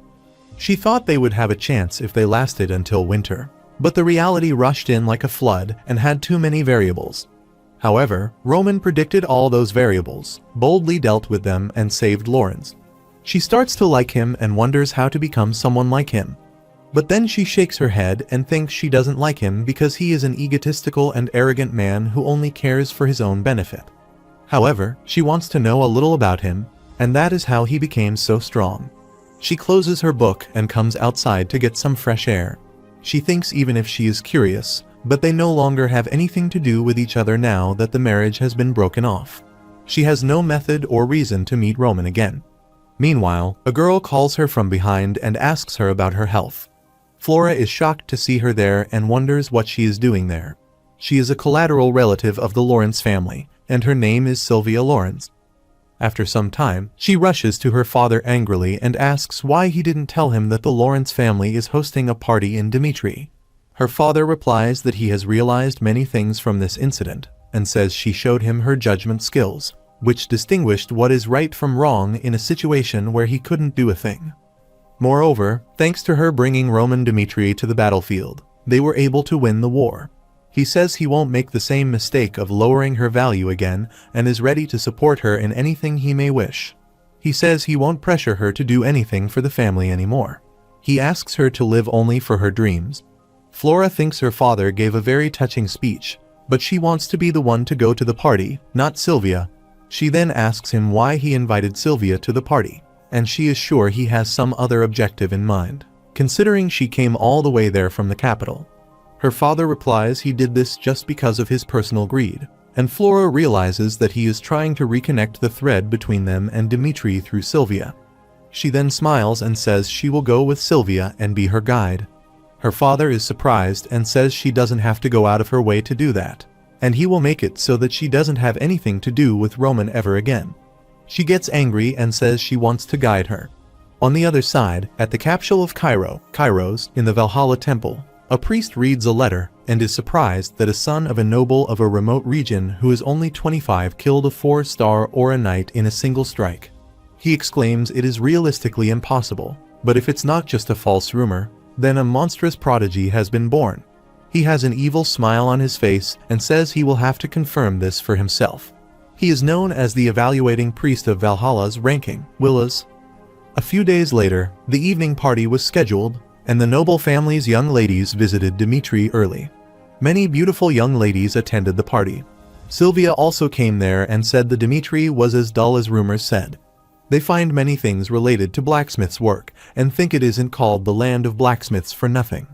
She thought they would have a chance if they lasted until winter, but the reality rushed in like a flood and had too many variables. However, Roman predicted all those variables, boldly dealt with them and saved Lawrence. She starts to like him and wonders how to become someone like him. But then she shakes her head and thinks she doesn't like him because he is an egotistical and arrogant man who only cares for his own benefit. However, she wants to know a little about him, and that is how he became so strong. She closes her book and comes outside to get some fresh air. She thinks even if she is curious, but they no longer have anything to do with each other now that the marriage has been broken off. She has no method or reason to meet Roman again. Meanwhile, a girl calls her from behind and asks her about her health. Flora is shocked to see her there and wonders what she is doing there. She is a collateral relative of the Lawrence family, and her name is Sylvia Lawrence. After some time, she rushes to her father angrily and asks why he didn't tell him that the Lawrence family is hosting a party in Dimitri. Her father replies that he has realized many things from this incident, and says she showed him her judgment skills, which distinguished what is right from wrong in a situation where he couldn't do a thing. Moreover, thanks to her bringing Roman Dimitri to the battlefield, they were able to win the war. He says he won't make the same mistake of lowering her value again and is ready to support her in anything he may wish. He says he won't pressure her to do anything for the family anymore. He asks her to live only for her dreams. Flora thinks her father gave a very touching speech, but she wants to be the one to go to the party, not Sylvia. She then asks him why he invited Sylvia to the party, and she is sure he has some other objective in mind, considering she came all the way there from the capital. Her father replies he did this just because of his personal greed, and Flora realizes that he is trying to reconnect the thread between them and Dimitri through Sylvia. She then smiles and says she will go with Sylvia and be her guide. Her father is surprised and says she doesn't have to go out of her way to do that, and he will make it so that she doesn't have anything to do with Roman ever again. She gets angry and says she wants to guide her. On the other side, at the capsule of Kairos, in the Valhalla Temple, a priest reads a letter, and is surprised that a son of a noble of a remote region who is only 25 killed a 4-star Aura Knight in a single strike. He exclaims it is realistically impossible, but if it's not just a false rumor, then a monstrous prodigy has been born. He has an evil smile on his face and says he will have to confirm this for himself. He is known as the evaluating priest of Valhalla's ranking, Willas. A few days later, the evening party was scheduled, and the noble family's young ladies visited Dimitri early. Many beautiful young ladies attended the party. Sylvia also came there and said the Dimitri was as dull as rumors said. They find many things related to blacksmith's work and think it isn't called the land of blacksmiths for nothing.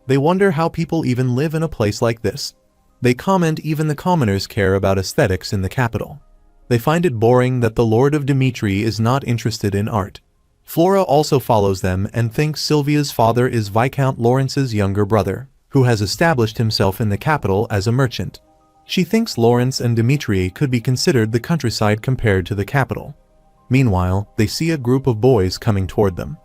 They wonder how people even live in a place like this. They comment even the commoners care about aesthetics in the capital. They find it boring that the Lord of Dimitri is not interested in art. Flora also follows them and thinks Sylvia's father is Viscount Lawrence's younger brother, who has established himself in the capital as a merchant. She thinks Lawrence and Dimitri could be considered the countryside compared to the capital. Meanwhile, they see a group of boys coming toward them.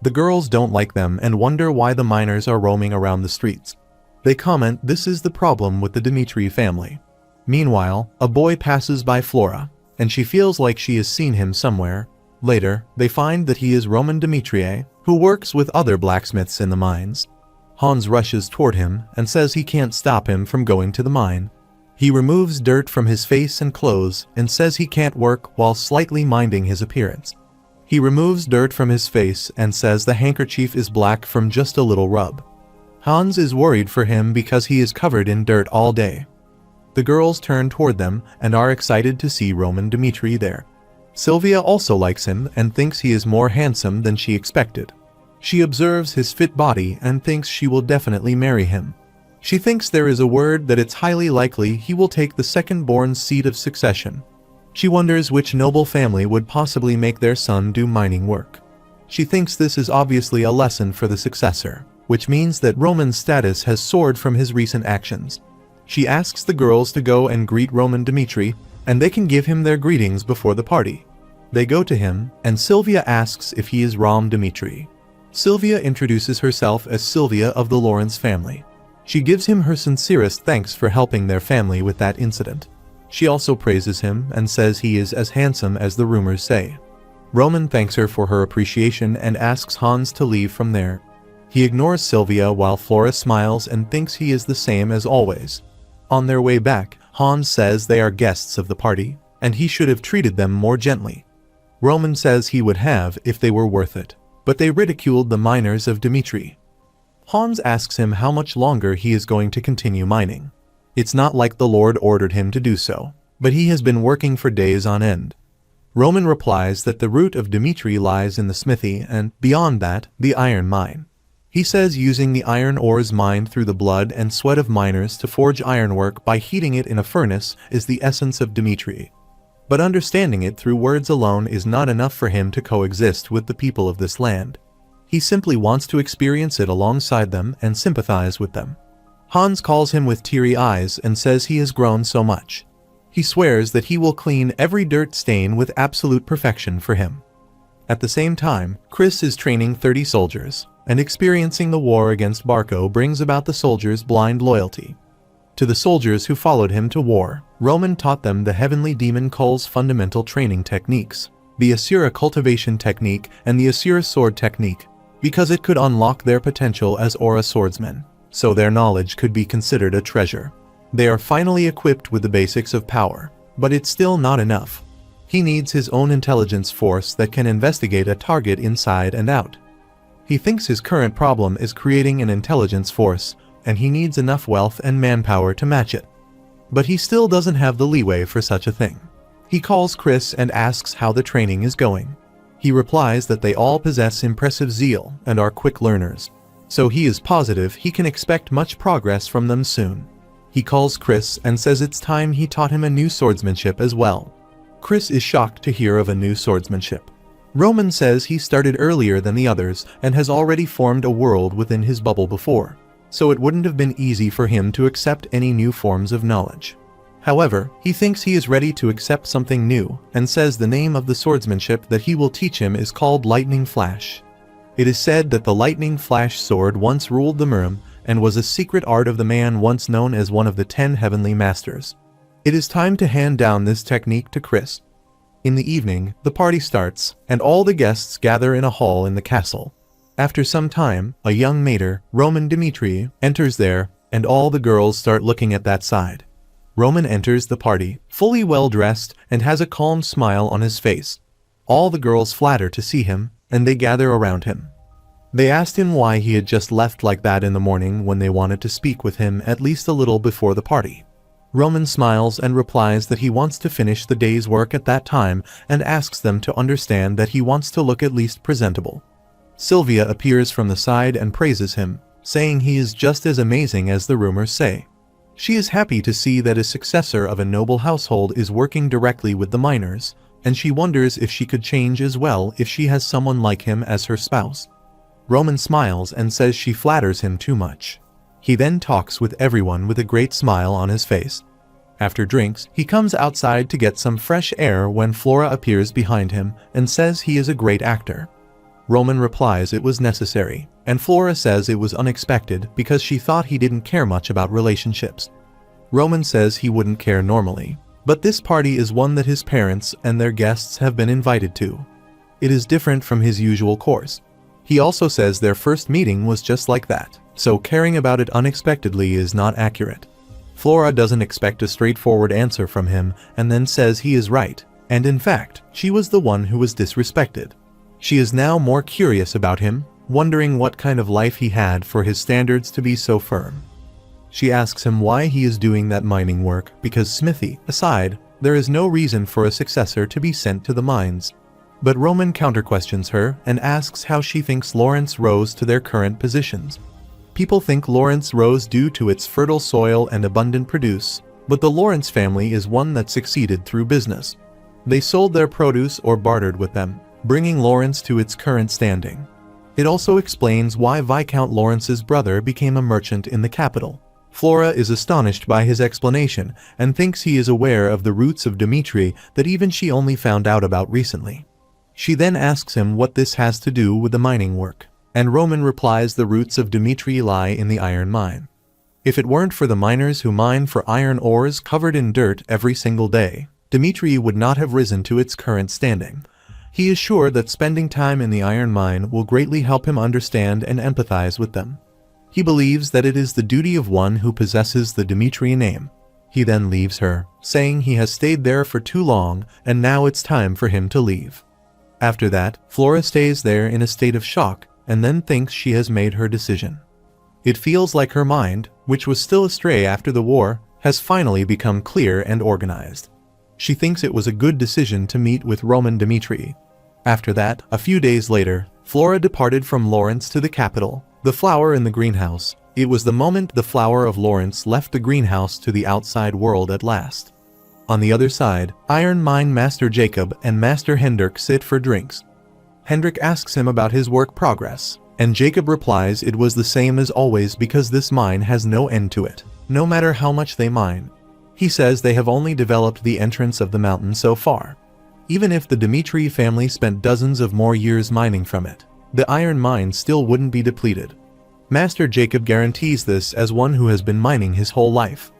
The girls don't like them and wonder why the minors are roaming around the streets. They comment this is the problem with the Dimitri family. Meanwhile, a boy passes by Flora, and she feels like she has seen him somewhere. Later, they find that he is Roman Dimitrie, who works with other blacksmiths in the mines. Hans rushes toward him and says he can't stop him from going to the mine. He removes dirt from his face and clothes and says he can't work while slightly minding his appearance. He removes dirt from his face and says the handkerchief is black from just a little rub. Hans is worried for him because he is covered in dirt all day. The girls turn toward them and are excited to see Roman Dimitri there. Sylvia also likes him and thinks he is more handsome than she expected. She observes his fit body and thinks she will definitely marry him. She thinks there is a word that it's highly likely he will take the second-born seat of succession. She wonders which noble family would possibly make their son do mining work. She thinks this is obviously a lesson for the successor, which means that Roman's status has soared from his recent actions. She asks the girls to go and greet Roman Dimitri, and they can give him their greetings before the party. They go to him, and Sylvia asks if he is Rom Dimitri. Sylvia introduces herself as Sylvia of the Lawrence family. She gives him her sincerest thanks for helping their family with that incident. She also praises him and says he is as handsome as the rumors say. Roman thanks her for her appreciation and asks Hans to leave from there. He ignores Sylvia while Flora smiles and thinks he is the same as always. On their way back, Hans says they are guests of the party, and he should have treated them more gently. Roman says he would have if they were worth it, but they ridiculed the miners of Dimitri. Hans asks him how much longer he is going to continue mining. It's not like the Lord ordered him to do so, but he has been working for days on end. Roman replies that the root of Dimitri lies in the smithy and, beyond that, the iron mine. He says using the iron ores mined through the blood and sweat of miners to forge ironwork by heating it in a furnace is the essence of Dimitri. But understanding it through words alone is not enough for him to coexist with the people of this land. He simply wants to experience it alongside them and sympathize with them. Hans calls him with teary eyes and says he has grown so much. He swears that he will clean every dirt stain with absolute perfection for him. At the same time, Chris is training 30 soldiers, and experiencing the war against Barco brings about the soldiers' blind loyalty. To the soldiers who followed him to war, Roman taught them the heavenly demon Kull's fundamental training techniques, the Asura cultivation technique and the Asura sword technique, because it could unlock their potential as Aura swordsmen, so their knowledge could be considered a treasure. They are finally equipped with the basics of power, but it's still not enough. He needs his own intelligence force that can investigate a target inside and out. He thinks his current problem is creating an intelligence force, and he needs enough wealth and manpower to match it. But he still doesn't have the leeway for such a thing. He calls Chris and asks how the training is going. He replies that they all possess impressive zeal and are quick learners, so he is positive he can expect much progress from them soon. He calls Chris and says it's time he taught him a new swordsmanship as well. Chris is shocked to hear of a new swordsmanship. Roman says he started earlier than the others and has already formed a world within his bubble before, so it wouldn't have been easy for him to accept any new forms of knowledge. However, he thinks he is ready to accept something new and says the name of the swordsmanship that he will teach him is called Lightning Flash. It is said that the Lightning Flash sword once ruled the Murim and was a secret art of the man once known as one of the 10 heavenly masters. It is time to hand down this technique to Chris. In the evening, the party starts, and all the guests gather in a hall in the castle. After some time, a young mater, Roman Dimitri, enters there, and all the girls start looking at that side. Roman enters the party, fully well-dressed, and has a calm smile on his face. All the girls flatter to see him, and they gather around him. They asked him why he had just left like that in the morning when they wanted to speak with him at least a little before the party. Roman smiles and replies that he wants to finish the day's work at that time and asks them to understand that he wants to look at least presentable. Sylvia appears from the side and praises him, saying he is just as amazing as the rumors say. She is happy to see that a successor of a noble household is working directly with the miners, and she wonders if she could change as well if she has someone like him as her spouse. Roman smiles and says she flatters him too much. He then talks with everyone with a great smile on his face. After drinks, he comes outside to get some fresh air when Flora appears behind him and says he is a great actor. Roman replies it was necessary, and Flora says it was unexpected because she thought he didn't care much about relationships. Roman says he wouldn't care normally, but this party is one that his parents and their guests have been invited to. It is different from his usual course. He also says their first meeting was just like that, so caring about it unexpectedly is not accurate. Flora doesn't expect a straightforward answer from him and then says he is right, and in fact, she was the one who was disrespected. She is now more curious about him, wondering what kind of life he had for his standards to be so firm. She asks him why he is doing that mining work because Smithy aside, there is no reason for a successor to be sent to the mines. But Roman counter-questions her and asks how she thinks Lawrence rose to their current positions. People think Lawrence rose due to its fertile soil and abundant produce, but the Lawrence family is one that succeeded through business. They sold their produce or bartered with them, bringing Lawrence to its current standing. It also explains why Viscount Lawrence's brother became a merchant in the capital. Flora is astonished by his explanation and thinks he is aware of the roots of Dimitri that even she only found out about recently. She then asks him what this has to do with the mining work, and Roman replies the roots of Dimitri lie in the iron mine. If it weren't for the miners who mine for iron ores covered in dirt every single day, Dimitri would not have risen to its current standing. He is sure that spending time in the iron mine will greatly help him understand and empathize with them. He believes that it is the duty of one who possesses the Dimitri name. He then leaves her, saying he has stayed there for too long and now it's time for him to leave. After that, Flora stays there in a state of shock and then thinks she has made her decision. It feels like her mind, which was still astray after the war, has finally become clear and organized. She thinks it was a good decision to meet with Roman Dimitri. After that, a few days later, Flora departed from Lawrence to the capital, the flower in the greenhouse. It was the moment the flower of Lawrence left the greenhouse to the outside world at last. On the other side, Iron Mine Master Jacob and Master Hendrik sit for drinks. Hendrik asks him about his work progress, and Jacob replies it was the same as always because this mine has no end to it, no matter how much they mine. He says they have only developed the entrance of the mountain so far. Even if the Dimitri family spent dozens of more years mining from it, the iron mine still wouldn't be depleted. Master Jacob guarantees this as one who has been mining his whole life.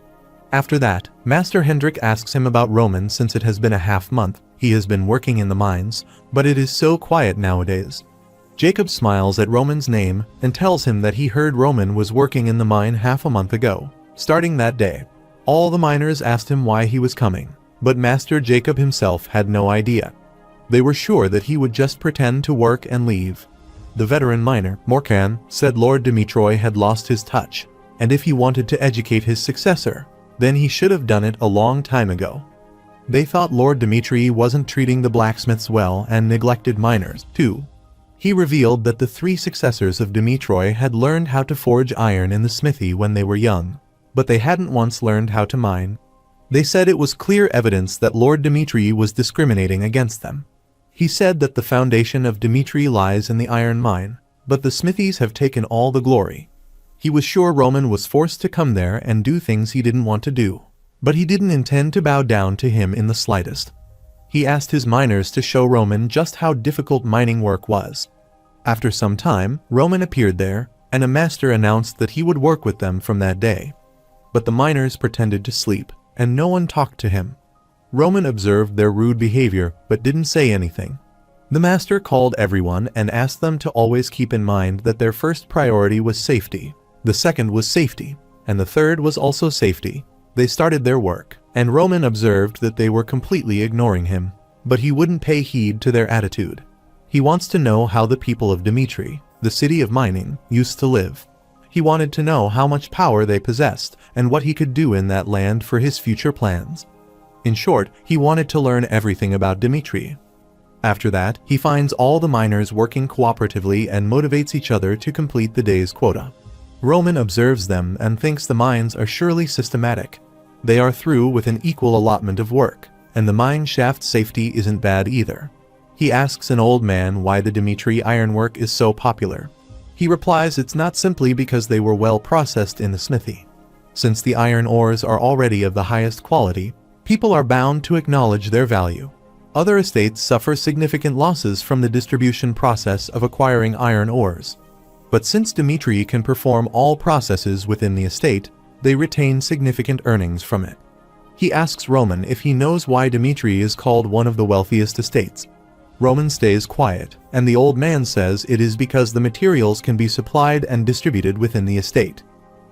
After that, Master Hendrik asks him about Roman since it has been a half-month. He has been working in the mines, but it is so quiet nowadays. Jacob smiles at Roman's name and tells him that he heard Roman was working in the mine half a month ago. Starting that day, all the miners asked him why he was coming, but Master Jacob himself had no idea. They were sure that he would just pretend to work and leave. The veteran miner, Morkan, said Lord Dimitri had lost his touch, and if he wanted to educate his successor, then he should have done it a long time ago. They thought Lord Dimitri wasn't treating the blacksmiths well and neglected miners, too. He revealed that the 3 successors of Dimitri had learned how to forge iron in the smithy when they were young, but they hadn't once learned how to mine. They said it was clear evidence that Lord Dimitri was discriminating against them. He said that the foundation of Dimitri lies in the iron mine, but the smithies have taken all the glory. He was sure Roman was forced to come there and do things he didn't want to do, but he didn't intend to bow down to him in the slightest. He asked his miners to show Roman just how difficult mining work was. After some time, Roman appeared there, and a master announced that he would work with them from that day. But the miners pretended to sleep, and no one talked to him. Roman observed their rude behavior but didn't say anything. The master called everyone and asked them to always keep in mind that their first priority was safety, the second was safety, and the third was also safety. They started their work, and Roman observed that they were completely ignoring him, but he wouldn't pay heed to their attitude. He wants to know how the people of Dimitri, the city of mining, used to live. He wanted to know how much power they possessed and what he could do in that land for his future plans. In short, he wanted to learn everything about Dimitri. After that, he finds all the miners working cooperatively and motivates each other to complete the day's quota. Roman observes them and thinks the mines are surely systematic. They are through with an equal allotment of work, and the mine shaft safety isn't bad either. He asks an old man why the Dimitri ironwork is so popular. He replies it's not simply because they were well processed in the smithy. Since the iron ores are already of the highest quality, people are bound to acknowledge their value. Other estates suffer significant losses from the distribution process of acquiring iron ores. But since Dimitri can perform all processes within the estate, they retain significant earnings from it. He asks Roman if he knows why Dimitri is called one of the wealthiest estates. Roman stays quiet, and the old man says it is because the materials can be supplied and distributed within the estate.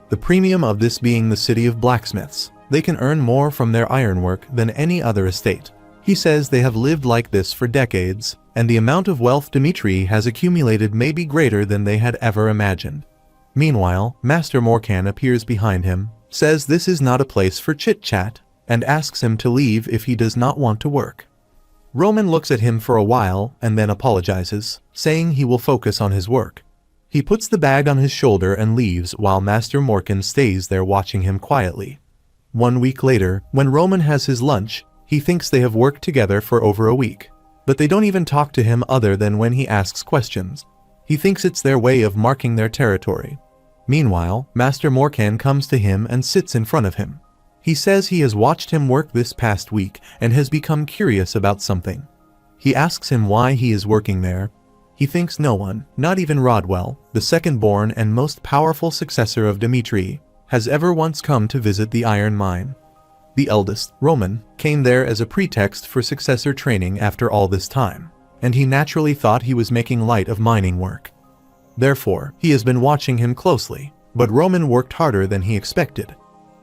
The premium of this being the city of blacksmiths, they can earn more from their ironwork than any other estate. He says they have lived like this for decades, and the amount of wealth Dimitri has accumulated may be greater than they had ever imagined. Meanwhile, Master Morkan appears behind him, says this is not a place for chit-chat, and asks him to leave if he does not want to work. Roman looks at him for a while and then apologizes, saying he will focus on his work. He puts the bag on his shoulder and leaves while Master Morkan stays there watching him quietly. 1 week later, when Roman has his lunch, he thinks they have worked together for over a week, but they don't even talk to him other than when he asks questions. He thinks it's their way of marking their territory. Meanwhile, Master Morkan comes to him and sits in front of him. He says he has watched him work this past week and has become curious about something. He asks him why he is working there. He thinks no one, not even Rodwell, the second-born and most powerful successor of Dimitri, has ever once come to visit the iron mine. The eldest, Roman, came there as a pretext for successor training after all this time, and he naturally thought he was making light of mining work. Therefore, he has been watching him closely, but Roman worked harder than he expected.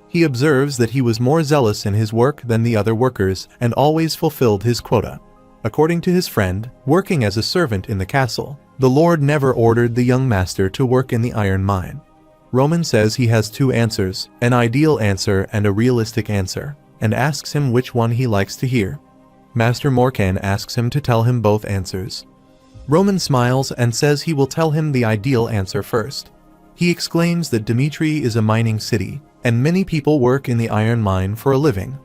He observes that he was more zealous in his work than the other workers and always fulfilled his quota. According to his friend, working as a servant in the castle, the Lord never ordered the young master to work in the iron mine. Roman says he has 2 answers, an ideal answer and a realistic answer, and asks him which one he likes to hear. Master Morkan asks him to tell him both answers. Roman smiles and says he will tell him the ideal answer first. He exclaims that Dimitri is a mining city, and many people work in the iron mine for a living.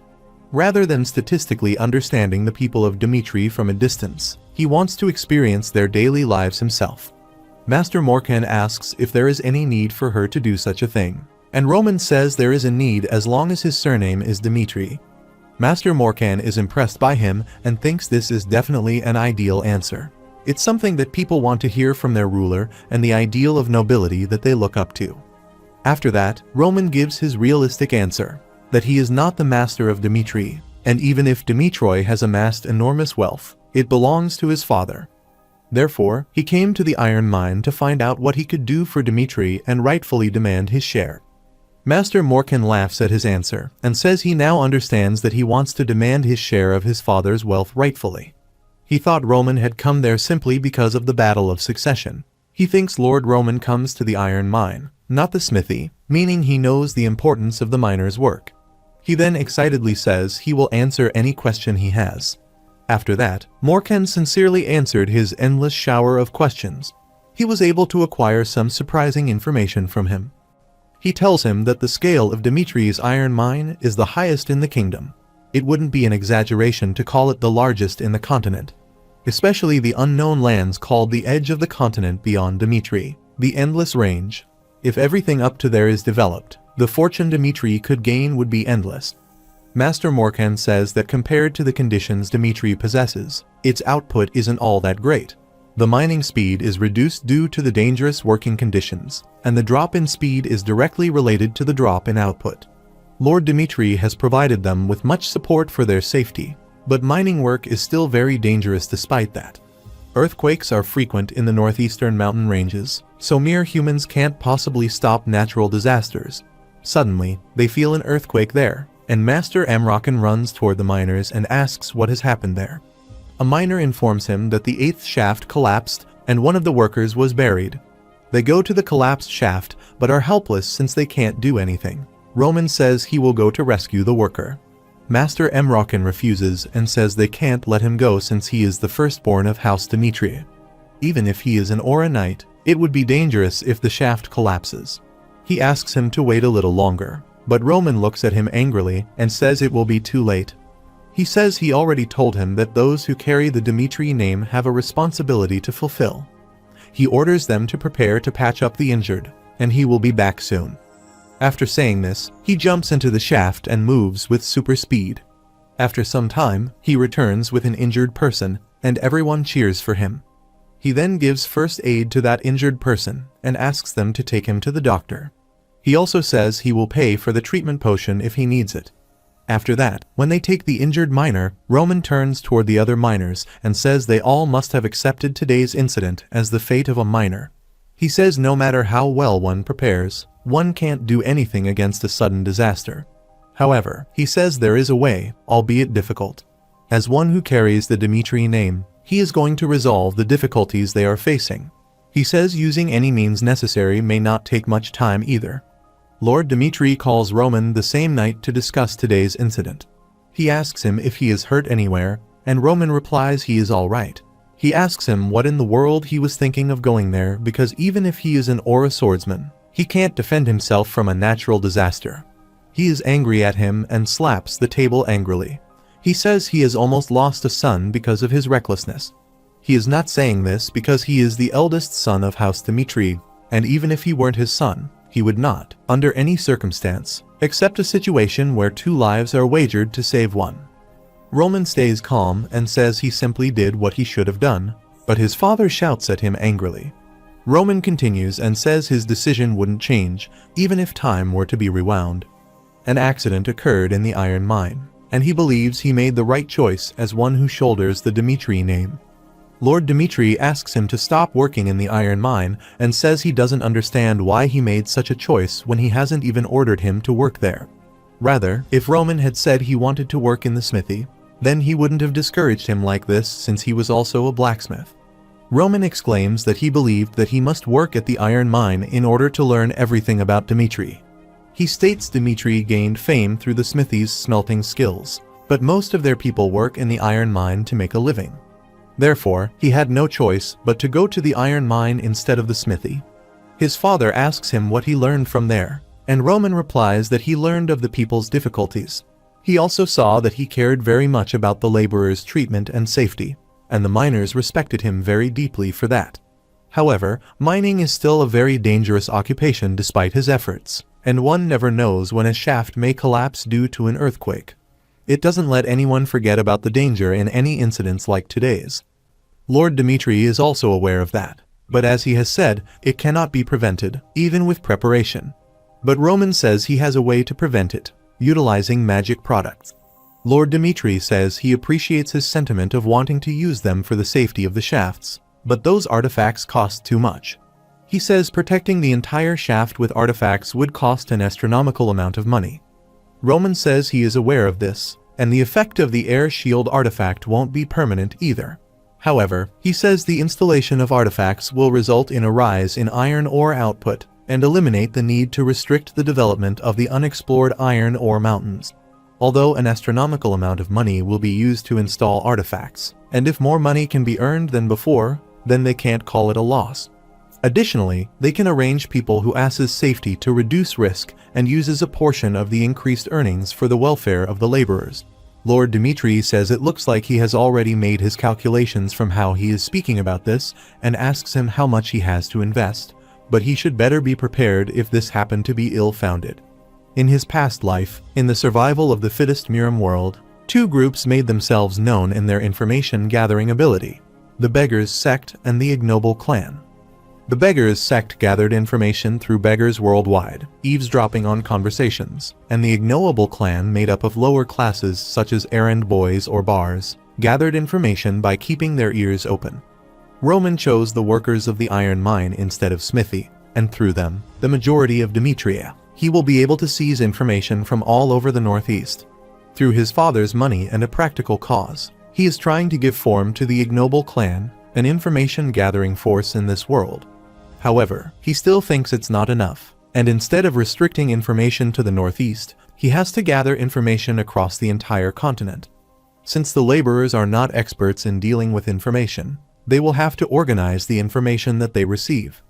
Rather than statistically understanding the people of Dimitri from a distance, he wants to experience their daily lives himself. Master Morkan asks if there is any need for her to do such a thing, and Roman says there is a need as long as his surname is Dimitri. Master Morkan is impressed by him and thinks this is definitely an ideal answer. It's something that people want to hear from their ruler and the ideal of nobility that they look up to. After that, Roman gives his realistic answer, that he is not the master of Dimitri, and even if Dimitri has amassed enormous wealth, it belongs to his father. Therefore, he came to the iron mine to find out what he could do for Dimitri and rightfully demand his share. Master Morkan laughs at his answer and says he now understands that he wants to demand his share of his father's wealth rightfully. He thought Roman had come there simply because of the battle of succession. He thinks Lord Roman comes to the iron mine, not the smithy, meaning he knows the importance of the miner's work. He then excitedly says he will answer any question he has. After that, Morkan sincerely answered his endless shower of questions. He was able to acquire some surprising information from him. He tells him that the scale of Dimitri's iron mine is the highest in the kingdom. It wouldn't be an exaggeration to call it the largest in the continent. Especially the unknown lands called the edge of the continent beyond Dimitri, the endless range. If everything up to there is developed, the fortune Dimitri could gain would be endless. Master Morkan says that compared to the conditions Dimitri possesses, its output isn't all that great. The mining speed is reduced due to the dangerous working conditions, and the drop in speed is directly related to the drop in output. Lord Dimitri has provided them with much support for their safety, but mining work is still very dangerous despite that. Earthquakes are frequent in the northeastern mountain ranges, so mere humans can't possibly stop natural disasters. Suddenly, they feel an earthquake there, and Master Amrokin runs toward the miners and asks what has happened there. A miner informs him that the 8th shaft collapsed and one of the workers was buried. They go to the collapsed shaft but are helpless since they can't do anything. Roman says he will go to rescue the worker. Master Amrokin refuses and says they can't let him go since he is the firstborn of House Dimitri. Even if he is an Aura Knight, it would be dangerous if the shaft collapses. He asks him to wait a little longer, but Roman looks at him angrily and says it will be too late. He says he already told him that those who carry the Dimitri name have a responsibility to fulfill. He orders them to prepare to patch up the injured, and he will be back soon. After saying this, he jumps into the shaft and moves with super speed. After some time, he returns with an injured person, and everyone cheers for him. He then gives first aid to that injured person and asks them to take him to the doctor. He also says he will pay for the treatment potion if he needs it. After that, when they take the injured miner, Roman turns toward the other miners and says they all must have accepted today's incident as the fate of a miner. He says no matter how well one prepares, one can't do anything against a sudden disaster. However, he says there is a way, albeit difficult. As one who carries the Dimitri name, he is going to resolve the difficulties they are facing. He says using any means necessary may not take much time either. Lord Dimitri calls Roman the same night to discuss today's incident. He asks him if he is hurt anywhere, and Roman replies he is all right. He asks him what in the world he was thinking of going there because even if he is an Aura swordsman, he can't defend himself from a natural disaster. He is angry at him and slaps the table angrily. He says he has almost lost a son because of his recklessness. He is not saying this because he is the eldest son of House Dimitri, and even if he weren't his son, he would not, under any circumstance, accept a situation where 2 lives are wagered to save one. Roman stays calm and says he simply did what he should have done, but his father shouts at him angrily. Roman continues and says his decision wouldn't change, even if time were to be rewound. An accident occurred in the iron mine, and he believes he made the right choice as one who shoulders the Dimitri name. Lord Dimitri asks him to stop working in the iron mine and says he doesn't understand why he made such a choice when he hasn't even ordered him to work there. Rather, if Roman had said he wanted to work in the smithy, then he wouldn't have discouraged him like this since he was also a blacksmith. Roman exclaims that he believed that he must work at the iron mine in order to learn everything about Dimitri. He states Dimitri gained fame through the smithy's smelting skills, but most of their people work in the iron mine to make a living. Therefore, he had no choice but to go to the iron mine instead of the smithy. His father asks him what he learned from there, and Roman replies that he learned of the people's difficulties. He also saw that he cared very much about the laborers' treatment and safety, and the miners respected him very deeply for that. However, mining is still a very dangerous occupation despite his efforts, and one never knows when a shaft may collapse due to an earthquake. It doesn't let anyone forget about the danger in any incidents like today's. Lord Dimitri is also aware of that, but as he has said, it cannot be prevented, even with preparation. But Roman says he has a way to prevent it, utilizing magic products. Lord Dimitri says he appreciates his sentiment of wanting to use them for the safety of the shafts, but those artifacts cost too much. He says protecting the entire shaft with artifacts would cost an astronomical amount of money. Roman says he is aware of this, and the effect of the air shield artifact won't be permanent either. However, he says the installation of artifacts will result in a rise in iron ore output and eliminate the need to restrict the development of the unexplored iron ore mountains. Although an astronomical amount of money will be used to install artifacts, and if more money can be earned than before, then they can't call it a loss. Additionally, they can arrange people who asses safety to reduce risk and uses a portion of the increased earnings for the welfare of the laborers. Lord Dimitri says it looks like he has already made his calculations from how he is speaking about this and asks him how much he has to invest, but he should better be prepared if this happened to be ill-founded. In his past life, in the survival of the fittest Miram world, 2 groups made themselves known in their information-gathering ability. the Beggars Sect and the Ignoble Clan. The Beggars Sect gathered information through beggars worldwide, eavesdropping on conversations, and the Ignoble Clan, made up of lower classes such as errand boys or bars, gathered information by keeping their ears open. Roman chose the workers of the iron mine instead of smithy, and through them, the majority of Demetria. He will be able to seize information from all over the Northeast. Through his father's money and a practical cause, he is trying to give form to the Ignoble Clan, an information-gathering force in this world. However, he still thinks it's not enough, and instead of restricting information to the Northeast, he has to gather information across the entire continent. Since the laborers are not experts in dealing with information, they will have to organize the information that they receive.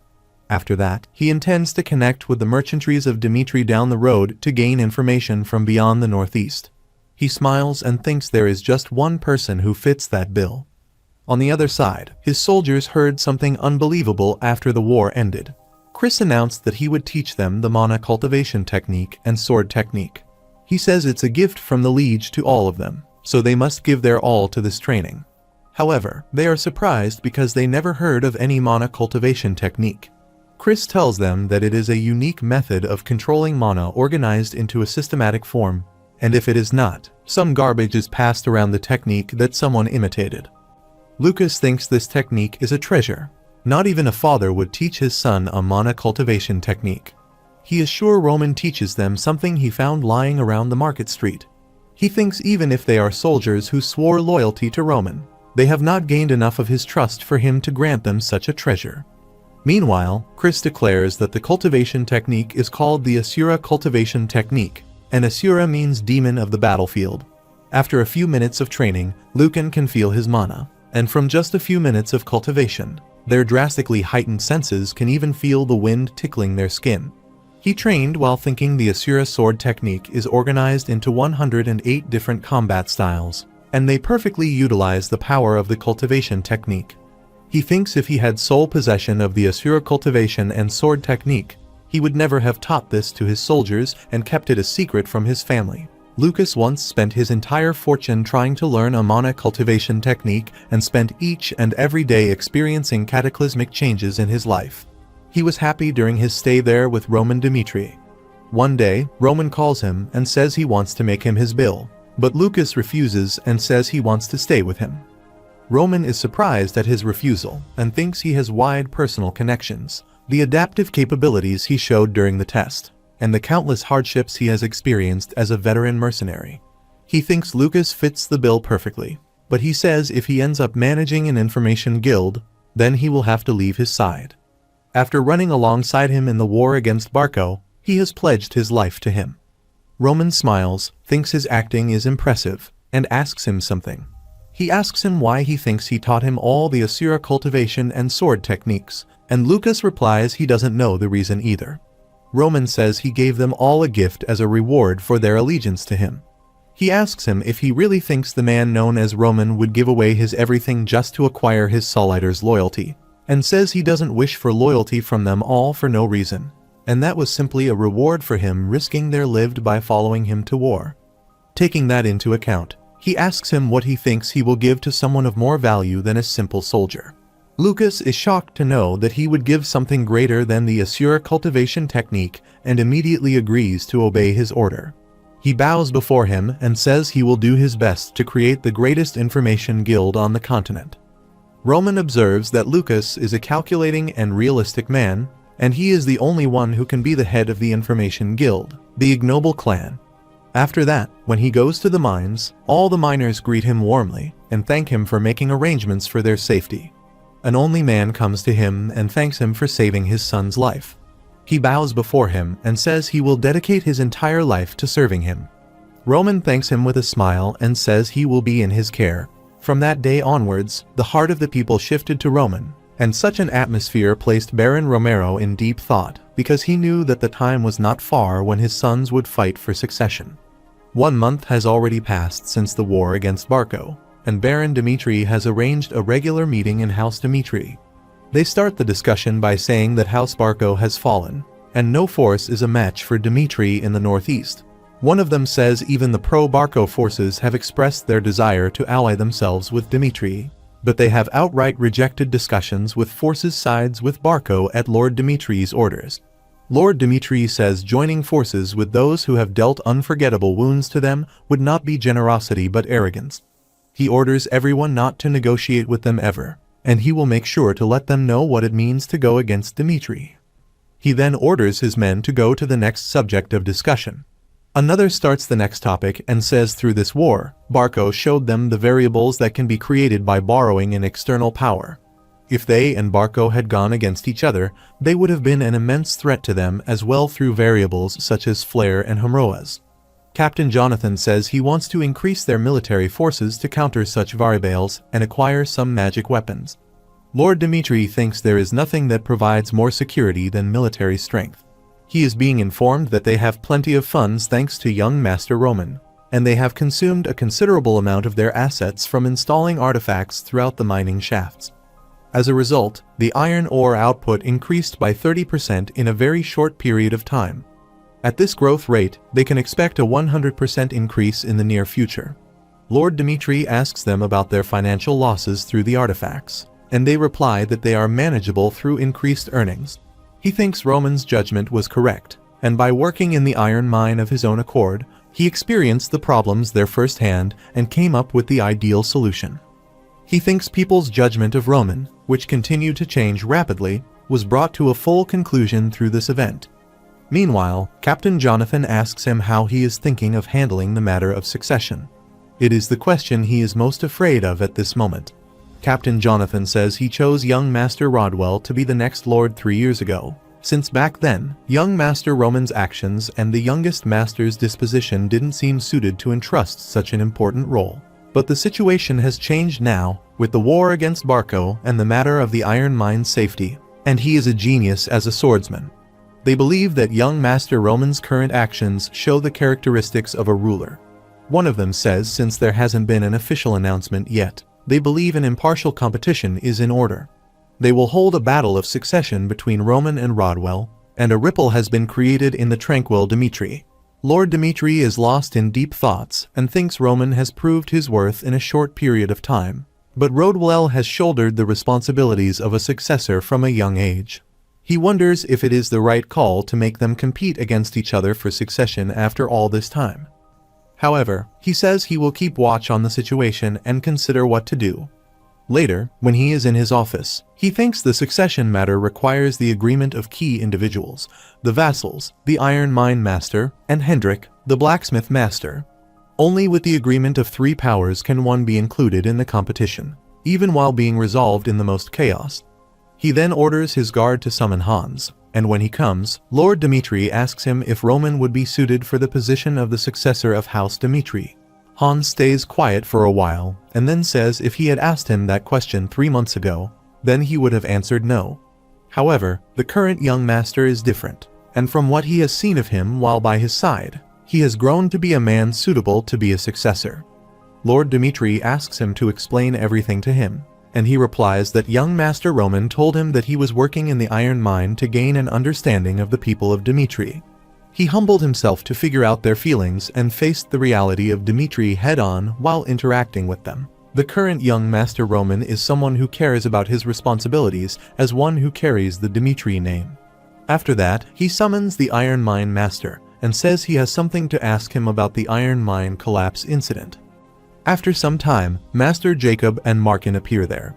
After that, he intends to connect with the merchantries of Dimitri down the road to gain information from beyond the Northeast. He smiles and thinks there is just one person who fits that bill. On the other side, his soldiers heard something unbelievable after the war ended. Chris announced that he would teach them the mana cultivation technique and sword technique. He says it's a gift from the liege to all of them, so they must give their all to this training. However, they are surprised because they never heard of any mana cultivation technique. Chris tells them that it is a unique method of controlling mana organized into a systematic form, and if it is not, some garbage is passed around the technique that someone imitated. Lucas thinks this technique is a treasure. Not even a father would teach his son a mana cultivation technique. He is sure Roman teaches them something he found lying around the market street. He thinks even if they are soldiers who swore loyalty to Roman, they have not gained enough of his trust for him to grant them such a treasure. Meanwhile, Chris declares that the cultivation technique is called the Asura cultivation technique, and Asura means demon of the battlefield. After a few minutes of training, Lucan can feel his mana, and from just a few minutes of cultivation, their drastically heightened senses can even feel the wind tickling their skin. He trained while thinking the Asura sword technique is organized into 108 different combat styles, and they perfectly utilize the power of the cultivation technique. He thinks if he had sole possession of the Asura cultivation and sword technique, he would never have taught this to his soldiers and kept it a secret from his family. Lucas once spent his entire fortune trying to learn a mana cultivation technique and spent each and every day experiencing cataclysmic changes in his life. He was happy during his stay there with Roman Dimitri. One day, Roman calls him and says he wants to make him his bill, but Lucas refuses and says he wants to stay with him. Roman is surprised at his refusal and thinks he has wide personal connections, the adaptive capabilities he showed during the test, and the countless hardships he has experienced as a veteran mercenary. He thinks Lucas fits the bill perfectly, but he says if he ends up managing an information guild, then he will have to leave his side. After running alongside him in the war against Barco, he has pledged his life to him. Roman smiles, thinks his acting is impressive, and asks him something. He asks him why he thinks he taught him all the Asura cultivation and sword techniques, and Lucas replies he doesn't know the reason either. Roman says he gave them all a gift as a reward for their allegiance to him. He asks him if he really thinks the man known as Roman would give away his everything just to acquire his Soliders' loyalty, and says he doesn't wish for loyalty from them all for no reason, and that was simply a reward for him risking their lived by following him to war. Taking that into account, he asks him what he thinks he will give to someone of more value than a simple soldier. Lucas is shocked to know that he would give something greater than the Asura cultivation technique and immediately agrees to obey his order. He bows before him and says he will do his best to create the greatest information guild on the continent. Roman observes that Lucas is a calculating and realistic man, and he is the only one who can be the head of the information guild, the Ignoble Clan. After that, when he goes to the mines, all the miners greet him warmly and thank him for making arrangements for their safety. An only man comes to him and thanks him for saving his son's life. He bows before him and says he will dedicate his entire life to serving him. Roman thanks him with a smile and says he will be in his care. From that day onwards, the heart of the people shifted to Roman, and such an atmosphere placed Baron Romero in deep thought because he knew that the time was not far when his sons would fight for succession. 1 month has already passed since the war against Barco, and Baron Dimitri has arranged a regular meeting in House Dimitri. They start the discussion by saying that House Barco has fallen, and no force is a match for Dimitri in the northeast. One of them says even the pro-Barco forces have expressed their desire to ally themselves with Dimitri. but they have outright rejected discussions with forces sides with Barco at Lord Dimitri's orders. Lord Dimitri says joining forces with those who have dealt unforgettable wounds to them would not be generosity but arrogance. He orders everyone not to negotiate with them ever, and he will make sure to let them know what it means to go against Dimitri. He then orders his men to go to the next subject of discussion. Another starts the next topic and says through this war, Barco showed them the variables that can be created by borrowing an external power. If they and Barco had gone against each other, they would have been an immense threat to them as well through variables such as Flare and Homroas. Captain Jonathan says he wants to increase their military forces to counter such variables and acquire some magic weapons. Lord Dimitri thinks there is nothing that provides more security than military strength. He is being informed that they have plenty of funds thanks to young Master Roman, and they have consumed a considerable amount of their assets from installing artifacts throughout the mining shafts. As a result, the iron ore output increased by 30% in a very short period of time. At this growth rate, they can expect a 100% increase in the near future. Lord Dimitri asks them about their financial losses through the artifacts, and they reply that they are manageable through increased earnings. He thinks Roman's judgment was correct, and by working in the iron mine of his own accord, he experienced the problems there firsthand and came up with the ideal solution. He thinks people's judgment of Roman, which continued to change rapidly, was brought to a full conclusion through this event. Meanwhile, Captain Jonathan asks him how he is thinking of handling the matter of succession. It is the question he is most afraid of at this moment. Captain Jonathan says he chose young Master Rodwell to be the next Lord 3 years ago, since back then, young Master Roman's actions and the youngest Master's disposition didn't seem suited to entrust such an important role. But the situation has changed now, with the war against Barco and the matter of the iron mine's safety, and he is a genius as a swordsman. They believe that young Master Roman's current actions show the characteristics of a ruler. One of them says since there hasn't been an official announcement yet, they believe an impartial competition is in order. They will hold a battle of succession between Roman and Rodwell, and a ripple has been created in the tranquil Dimitri. Lord Dimitri is lost in deep thoughts and thinks Roman has proved his worth in a short period of time, but Rodwell has shouldered the responsibilities of a successor from a young age. He wonders if it is the right call to make them compete against each other for succession after all this time. However, he says he will keep watch on the situation and consider what to do. Later, when he is in his office, he thinks the succession matter requires the agreement of key individuals, the vassals, the iron mine master, and Hendrik, the blacksmith master. Only with the agreement of 3 powers can one be included in the competition, even while being resolved in the most chaos. He then orders his guard to summon Hans, and when he comes, Lord Dimitri asks him if Roman would be suited for the position of the successor of House Dimitri. Hans stays quiet for a while, and then says if he had asked him that question 3 months ago, then he would have answered no. However, the current young master is different, and from what he has seen of him while by his side, he has grown to be a man suitable to be a successor. Lord Dimitri asks him to explain everything to him, and he replies that young Master Roman told him that he was working in the iron mine to gain an understanding of the people of Dimitri. He humbled himself to figure out their feelings and faced the reality of Dimitri head-on while interacting with them. The current young Master Roman is someone who cares about his responsibilities as one who carries the Dimitri name. After that, he summons the Iron Mine Master and says he has something to ask him about the Iron Mine collapse incident. After some time, Master Jacob and Markin appear there.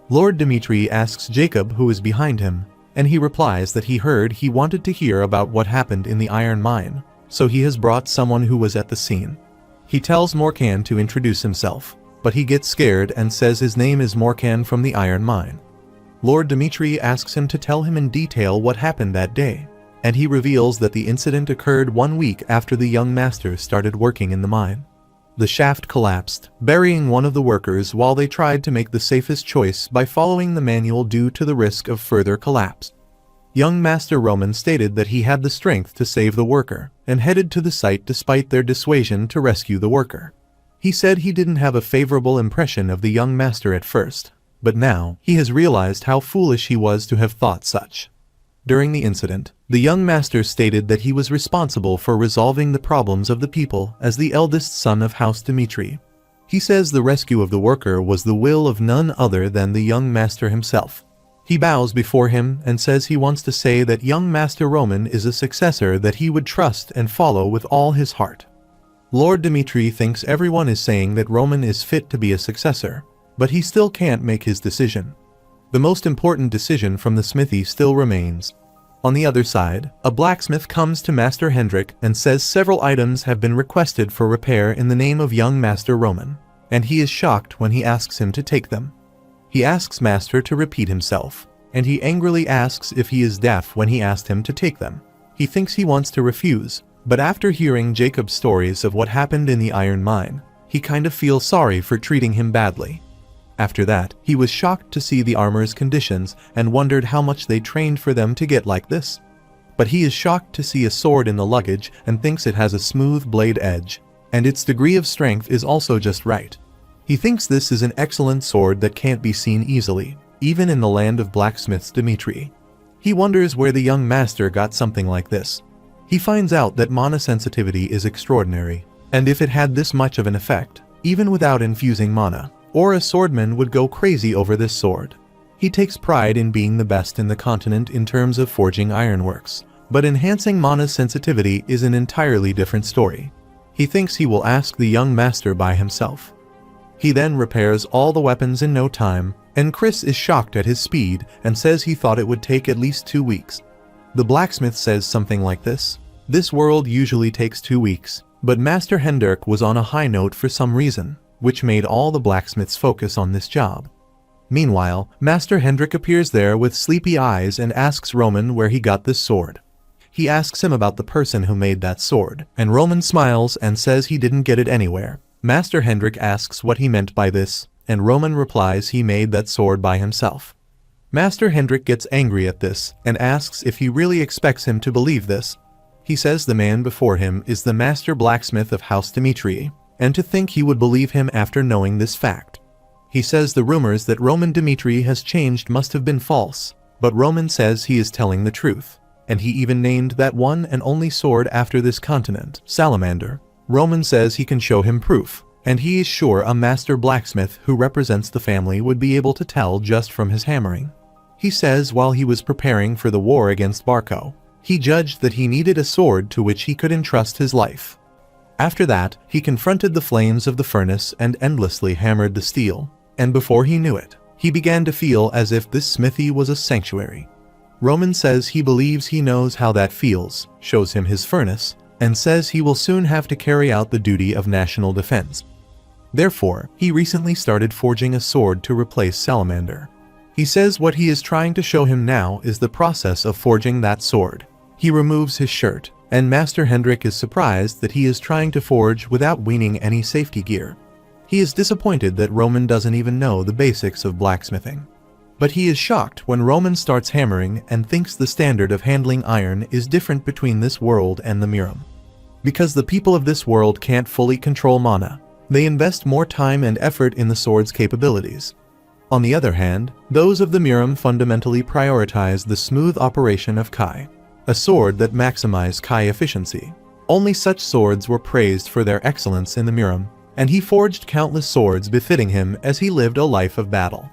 Lord Dimitri asks Jacob who is behind him, and he replies that he heard he wanted to hear about what happened in the iron mine, so he has brought someone who was at the scene. He tells Morkan to introduce himself, but he gets scared and says his name is Morkan from the iron mine. Lord Dimitri asks him to tell him in detail what happened that day, and he reveals that the incident occurred 1 week after the young master started working in the mine. The shaft collapsed, burying one of the workers while they tried to make the safest choice by following the manual due to the risk of further collapse. Young Master Roman stated that he had the strength to save the worker, and headed to the site despite their dissuasion to rescue the worker. He said he didn't have a favorable impression of the young master at first, but now he has realized how foolish he was to have thought such. During the incident, the young master stated that he was responsible for resolving the problems of the people as the eldest son of House Dimitri. He says the rescue of the worker was the will of none other than the young master himself. He bows before him and says he wants to say that young Master Roman is a successor that he would trust and follow with all his heart. Lord Dimitri thinks everyone is saying that Roman is fit to be a successor, but he still can't make his decision. The most important decision from the smithy still remains. On the other side, a blacksmith comes to Master Hendrik and says several items have been requested for repair in the name of young Master Roman, and he is shocked when he asks him to take them. He asks Master to repeat himself, and he angrily asks if he is deaf when he asked him to take them. He thinks he wants to refuse, but after hearing Jacob's stories of what happened in the iron mine, he kind of feels sorry for treating him badly. After that, he was shocked to see the armor's conditions and wondered how much they trained for them to get like this. But he is shocked to see a sword in the luggage and thinks it has a smooth blade edge, and its degree of strength is also just right. He thinks this is an excellent sword that can't be seen easily, even in the land of blacksmiths Dimitri. He wonders where the young master got something like this. He finds out that mana sensitivity is extraordinary, and if it had this much of an effect, even without infusing mana, or a swordman would go crazy over this sword. He takes pride in being the best in the continent in terms of forging ironworks, but enhancing mana's sensitivity is an entirely different story. He thinks he will ask the young master by himself. He then repairs all the weapons in no time, and Chris is shocked at his speed and says he thought it would take at least 2 weeks. The blacksmith says something like this: "This world usually takes 2 weeks, but Master Hendrik was on a high note for some reason, which made all the blacksmiths focus on this job." Meanwhile, Master Hendrik appears there with sleepy eyes and asks Roman where he got this sword. He asks him about the person who made that sword, and Roman smiles and says he didn't get it anywhere. Master Hendrik asks what he meant by this, and Roman replies he made that sword by himself. Master Hendrik gets angry at this and asks if he really expects him to believe this. He says the man before him is the master blacksmith of House Dimitri, and to think he would believe him after knowing this fact. He says the rumors that Roman Dimitri has changed must have been false, but Roman says he is telling the truth, and he even named that one and only sword after this continent, Salamander. Roman says he can show him proof, and he is sure a master blacksmith who represents the family would be able to tell just from his hammering. He says while he was preparing for the war against Barco, he judged that he needed a sword to which he could entrust his life. After that, he confronted the flames of the furnace and endlessly hammered the steel, and before he knew it, he began to feel as if this smithy was a sanctuary. Roman says he believes he knows how that feels, shows him his furnace, and says he will soon have to carry out the duty of national defense. Therefore, he recently started forging a sword to replace Salamander. He says what he is trying to show him now is the process of forging that sword. He removes his shirt, and Master Hendrik is surprised that he is trying to forge without wearing any safety gear. He is disappointed that Roman doesn't even know the basics of blacksmithing. But he is shocked when Roman starts hammering and thinks the standard of handling iron is different between this world and the Miram. Because the people of this world can't fully control mana, they invest more time and effort in the sword's capabilities. On the other hand, those of the Miram fundamentally prioritize the smooth operation of Kai, a sword that maximized Kai efficiency. Only such swords were praised for their excellence in the Miram, and he forged countless swords befitting him as he lived a life of battle.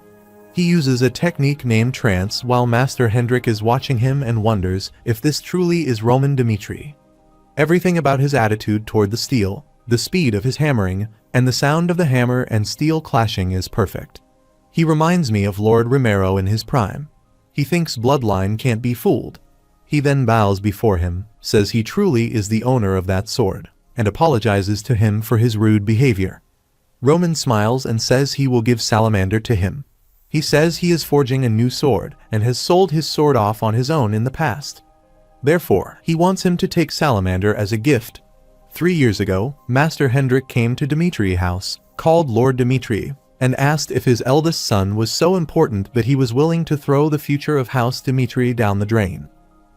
He uses a technique named trance while Master Hendrik is watching him and wonders if this truly is Roman Dimitri. Everything about his attitude toward the steel, the speed of his hammering, and the sound of the hammer and steel clashing is perfect. He reminds me of Lord Romero in his prime. He thinks Bloodline can't be fooled. He then bows before him, says he truly is the owner of that sword, and apologizes to him for his rude behavior. Roman smiles and says he will give Salamander to him. He says he is forging a new sword and has sold his sword off on his own in the past. Therefore, he wants him to take Salamander as a gift. 3 years ago, Master Hendrik came to Dimitri House, called Lord Dimitri, and asked if his eldest son was so important that he was willing to throw the future of House Dimitri down the drain.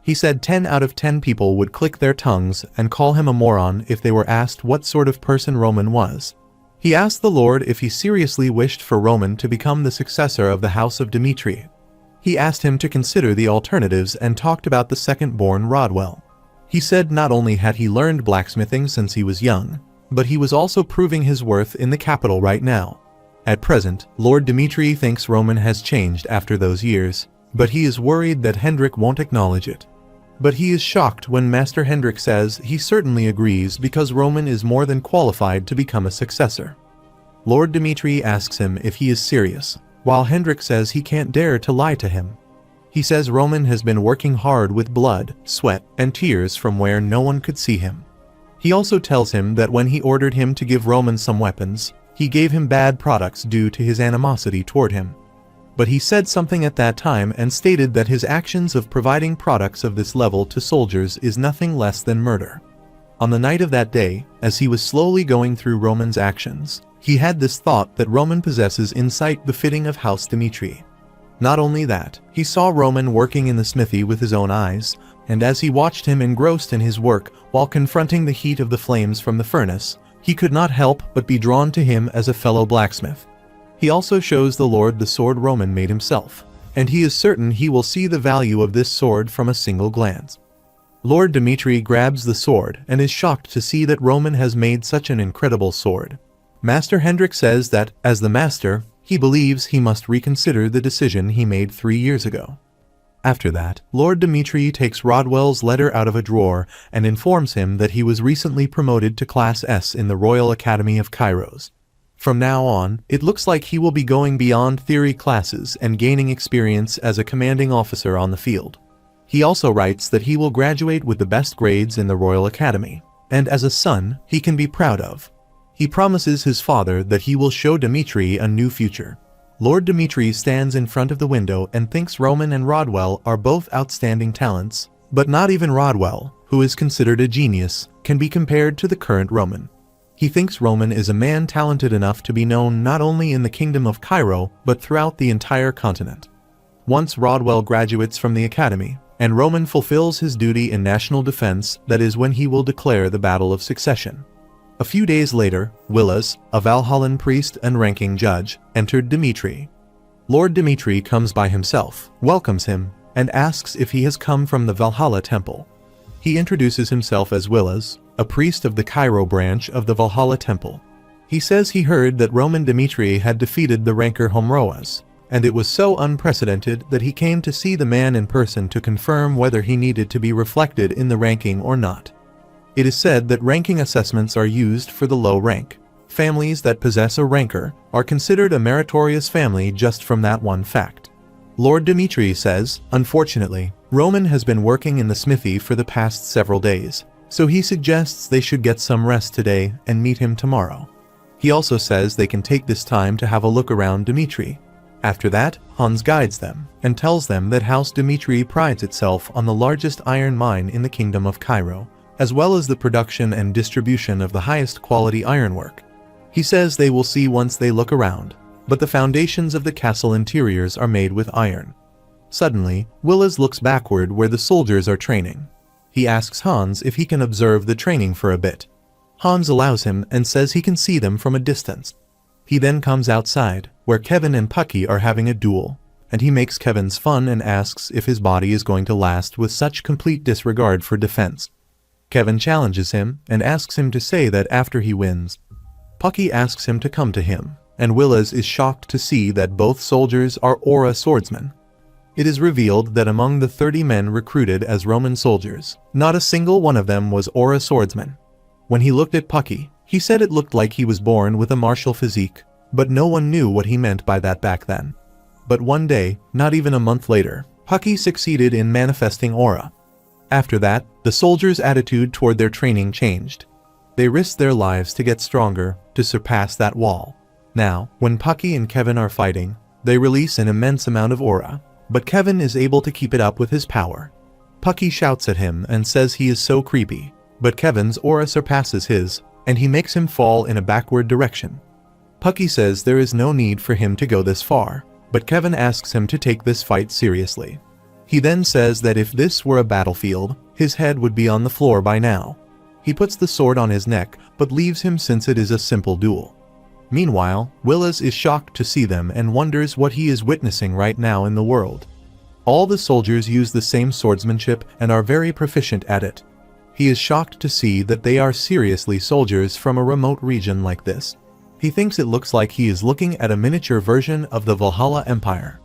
He said 10 out of 10 people would click their tongues and call him a moron if they were asked what sort of person Roman was. He asked the Lord if he seriously wished for Roman to become the successor of the House of Dimitri. He asked him to consider the alternatives and talked about the second-born Rodwell. He said not only had he learned blacksmithing since he was young, but he was also proving his worth in the capital right now. At present, Lord Dimitri thinks Roman has changed after those years, but he is worried that Hendrik won't acknowledge it. But he is shocked when Master Hendrik says he certainly agrees because Roman is more than qualified to become a successor. Lord Dimitri asks him if he is serious, while Hendrik says he can't dare to lie to him. He says Roman has been working hard with blood, sweat, and tears from where no one could see him. He also tells him that when he ordered him to give Roman some weapons, he gave him bad products due to his animosity toward him. But he said something at that time and stated that his actions of providing products of this level to soldiers is nothing less than murder. On the night of that day, as he was slowly going through Roman's actions, he had this thought that Roman possesses insight befitting of House Dimitri. Not only that, he saw Roman working in the smithy with his own eyes, and as he watched him engrossed in his work while confronting the heat of the flames from the furnace, he could not help but be drawn to him as a fellow blacksmith. He also shows the Lord the sword Roman made himself, and he is certain he will see the value of this sword from a single glance. Lord Dimitri grabs the sword and is shocked to see that Roman has made such an incredible sword. Master Hendrik says that, as the master, he believes he must reconsider the decision he made 3 years ago. After that, Lord Dimitri takes Rodwell's letter out of a drawer and informs him that he was recently promoted to Class S in the Royal Academy of Kairos. From now on, it looks like he will be going beyond theory classes and gaining experience as a commanding officer on the field. He also writes that he will graduate with the best grades in the Royal Academy, and as a son, he can be proud of. He promises his father that he will show Dimitri a new future. Lord Dimitri stands in front of the window and thinks Roman and Rodwell are both outstanding talents, but not even Rodwell, who is considered a genius, can be compared to the current Roman. He thinks Roman is a man talented enough to be known not only in the Kingdom of Cairo, but throughout the entire continent. Once Rodwell graduates from the academy, and Roman fulfills his duty in national defense, that is when he will declare the Battle of Succession. A few days later, Willas, a Valhallan priest and ranking judge, entered Dimitri. Lord Dimitri comes by himself, welcomes him, and asks if he has come from the Valhalla temple. He introduces himself as Willas, a priest of the Cairo branch of the Valhalla temple. He says he heard that Roman Dimitri had defeated the ranker Homroas, and it was so unprecedented that he came to see the man in person to confirm whether he needed to be reflected in the ranking or not. It is said that ranking assessments are used for the low rank. Families that possess a ranker are considered a meritorious family just from that one fact. Lord Dimitri says, unfortunately, Roman has been working in the smithy for the past several days, so he suggests they should get some rest today and meet him tomorrow. He also says they can take this time to have a look around Dimitri. After that, Hans guides them and tells them that House Dimitri prides itself on the largest iron mine in the Kingdom of Cairo, as well as the production and distribution of the highest quality ironwork. He says they will see once they look around, but the foundations of the castle interiors are made with iron. Suddenly, Willas looks backward where the soldiers are training. He asks Hans if he can observe the training for a bit. Hans allows him and says he can see them from a distance. He then comes outside, where Kevin and Pucky are having a duel, and he makes Kevin's fun and asks if his body is going to last with such complete disregard for defense. Kevin challenges him and asks him to say that after he wins. Pucky asks him to come to him, and Willas is shocked to see that both soldiers are Aura swordsmen. It is revealed that among the 30 men recruited as Roman soldiers, not a single one of them was Aura swordsman. When he looked at Pucky, he said it looked like he was born with a martial physique, but no one knew what he meant by that back then. But one day, not even a month later, Pucky succeeded in manifesting Aura. After that, the soldiers' attitude toward their training changed. They risked their lives to get stronger, to surpass that wall. Now, when Pucky and Kevin are fighting, they release an immense amount of aura, but Kevin is able to keep it up with his power. Pucky shouts at him and says he is so creepy, but Kevin's aura surpasses his, and he makes him fall in a backward direction. Pucky says there is no need for him to go this far, but Kevin asks him to take this fight seriously. He then says that if this were a battlefield, his head would be on the floor by now. He puts the sword on his neck, but leaves him since it is a simple duel. Meanwhile, Willas is shocked to see them and wonders what he is witnessing right now in the world. All the soldiers use the same swordsmanship and are very proficient at it. He is shocked to see that they are seriously soldiers from a remote region like this. He thinks it looks like he is looking at a miniature version of the Valhalla Empire.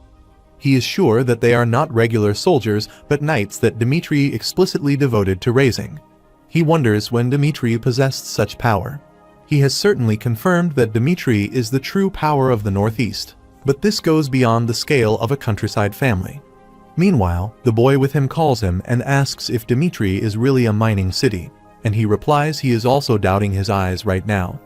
He is sure that they are not regular soldiers but knights that Dmitri explicitly devoted to raising. He wonders when Dmitri possessed such power. He has certainly confirmed that Dmitri is the true power of the Northeast, but this goes beyond the scale of a countryside family. Meanwhile, the boy with him calls him and asks if Dmitri is really a mining city, and he replies he is also doubting his eyes right now.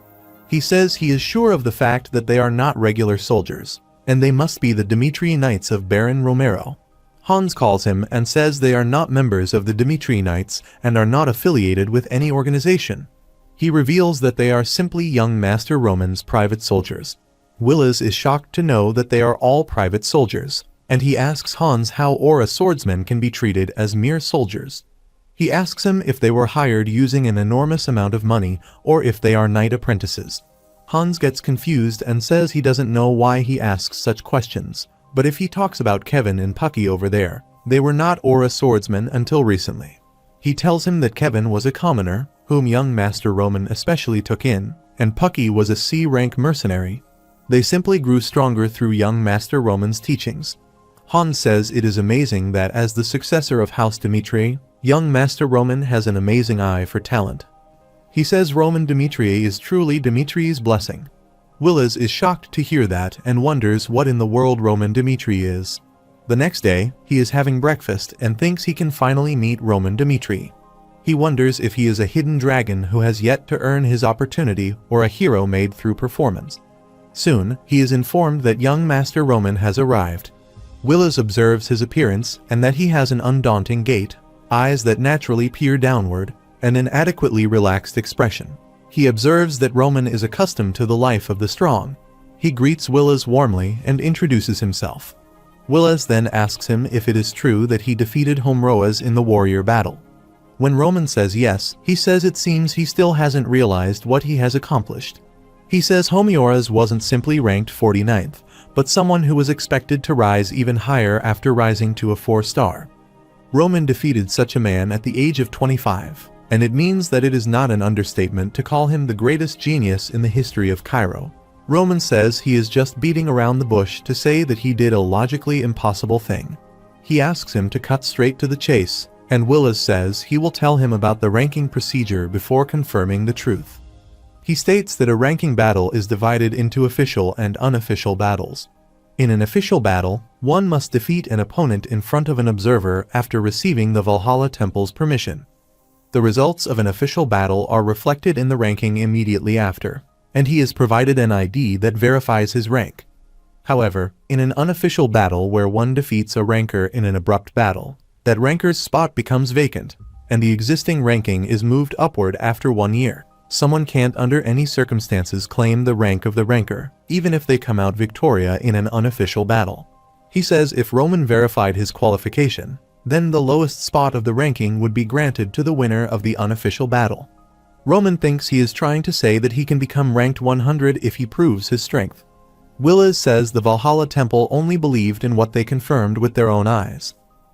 He says he is sure of the fact that they are not regular soldiers, and they must be the Dmitri Knights of Baron Romero. Hans calls him and says they are not members of the Dmitri Knights and are not affiliated with any organization. He reveals that they are simply young Master Roman's private soldiers. Willis is shocked to know that they are all private soldiers, and he asks Hans how Aura swordsmen can be treated as mere soldiers. He asks him if they were hired using an enormous amount of money or if they are knight apprentices. Hans gets confused and says he doesn't know why he asks such questions, but if he talks about Kevin and Pucky over there, they were not Aura swordsmen until recently. He tells him that Kevin was a commoner, whom young Master Roman especially took in, and Pucky was a C-rank mercenary. They simply grew stronger through young Master Roman's teachings. Hans says it is amazing that as the successor of House Dmitri, young Master Roman has an amazing eye for talent. He says Roman Dmitri is truly Dmitri's blessing. Willis is shocked to hear that and wonders what in the world Roman Dmitri is. The next day, he is having breakfast and thinks he can finally meet Roman Dmitri. He wonders if he is a hidden dragon who has yet to earn his opportunity or a hero made through performance. Soon, he is informed that young Master Roman has arrived. Willis observes his appearance and that he has an undaunting gait, eyes that naturally peer downward, and an adequately relaxed expression. He observes that Roman is accustomed to the life of the strong. He greets Willis warmly and introduces himself. Willis then asks him if it is true that he defeated Homroas in the warrior battle. When Roman says yes, he says it seems he still hasn't realized what he has accomplished. He says Homroas wasn't simply ranked 49th, but someone who was expected to rise even higher after rising to a 4-star. Roman defeated such a man at the age of 25. And it means that it is not an understatement to call him the greatest genius in the history of Cairo. Roman says he is just beating around the bush to say that he did a logically impossible thing. He asks him to cut straight to the chase, and Willis says he will tell him about the ranking procedure before confirming the truth. He states that a ranking battle is divided into official and unofficial battles. In an official battle, one must defeat an opponent in front of an observer after receiving the Valhalla Temple's permission. The results of an official battle are reflected in the ranking immediately after, and he is provided an ID that verifies his rank. However, in an unofficial battle where one defeats a ranker in an abrupt battle, that ranker's spot becomes vacant, and the existing ranking is moved upward after 1 year. Someone can't under any circumstances claim the rank of the ranker, even if they come out victorious in an unofficial battle. He says if Roman verified his qualification, then the lowest spot of the ranking would be granted to the winner of the unofficial battle. Roman thinks he is trying to say that he can become ranked 100 if he proves his strength. Willis says the Valhalla Temple only believed in what they confirmed with their own eyes.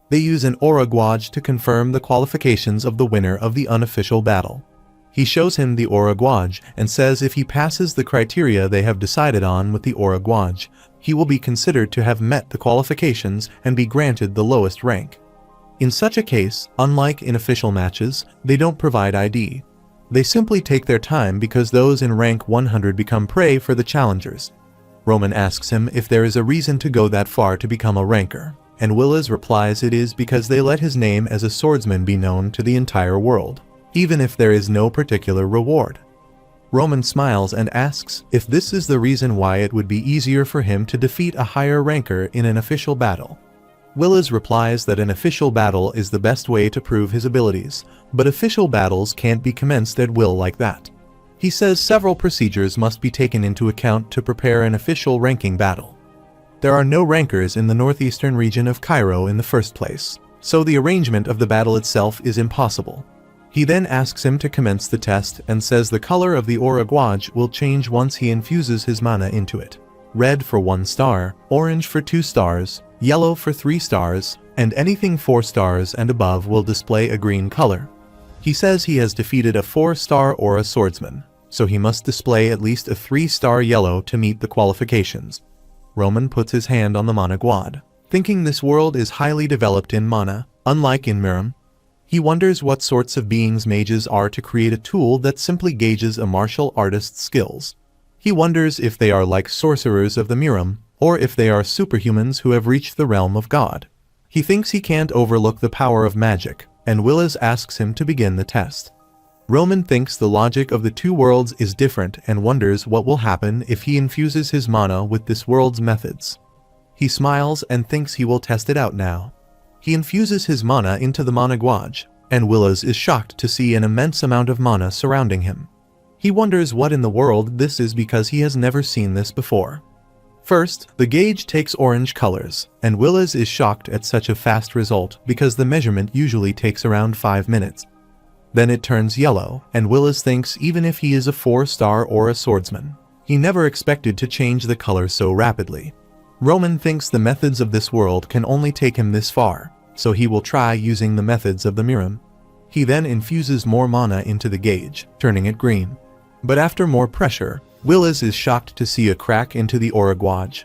They use an aura gauge to confirm the qualifications of the winner of the unofficial battle. He shows him the aura gauge and says if he passes the criteria they have decided on with the aura gauge, he will be considered to have met the qualifications and be granted the lowest rank. In such a case, unlike in official matches, they don't provide ID. They simply take their time because those in rank 100 become prey for the challengers. Roman asks him if there is a reason to go that far to become a ranker, and Willis replies it is because they let his name as a swordsman be known to the entire world, even if there is no particular reward. Roman smiles and asks if this is the reason why it would be easier for him to defeat a higher ranker in an official battle. Willis replies that an official battle is the best way to prove his abilities, but official battles can't be commenced at will like that. He says several procedures must be taken into account to prepare an official ranking battle. There are no rankers in the northeastern region of Cairo in the first place, so the arrangement of the battle itself is impossible. He then asks him to commence the test and says the color of the aura gauge will change once he infuses his mana into it. Red for 1 star, orange for 2 stars, yellow for 3 stars, and anything 4 stars and above will display a green color. He says he has defeated a 4-star aura swordsman, so he must display at least a 3-star yellow to meet the qualifications. Roman puts his hand on the mana guad, thinking this world is highly developed in mana, unlike in Miram. He wonders what sorts of beings mages are to create a tool that simply gauges a martial artist's skills. He wonders if they are like sorcerers of the Miram, or if they are superhumans who have reached the realm of God. He thinks he can't overlook the power of magic, and Willis asks him to begin the test. Roman thinks the logic of the two worlds is different and wonders what will happen if he infuses his mana with this world's methods. He smiles and thinks he will test it out now. He infuses his mana into the mana guaj, and Willis is shocked to see an immense amount of mana surrounding him. He wonders what in the world this is because he has never seen this before. First, the gauge takes orange colors, and Willis is shocked at such a fast result because the measurement usually takes around 5 minutes. Then it turns yellow, and Willis thinks even if he is a 4-star aura swordsman, he never expected to change the color so rapidly. Roman thinks the methods of this world can only take him this far, so he will try using the methods of the Miram. He then infuses more mana into the gauge, turning it green. But after more pressure, Willis is shocked to see a crack into the aura guaj.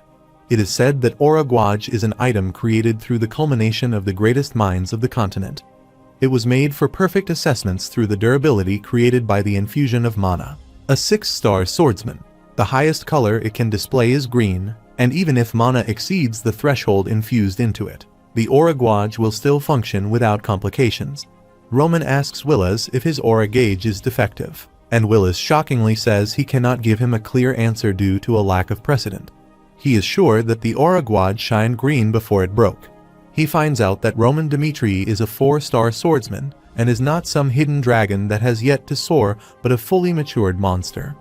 It is said that aura guaj is an item created through the culmination of the greatest minds of the continent. It was made for perfect assessments through the durability created by the infusion of mana. A 6-star swordsman. The highest color it can display is green, and even if mana exceeds the threshold infused into it, the aura guaj will still function without complications. Roman asks Willis if his aura gauge is defective, and Willis shockingly says he cannot give him a clear answer due to a lack of precedent. He is sure that the aura guaj shined green before it broke. He finds out that Roman Dimitri is a 4-star swordsman, and is not some hidden dragon that has yet to soar, but a fully matured monster.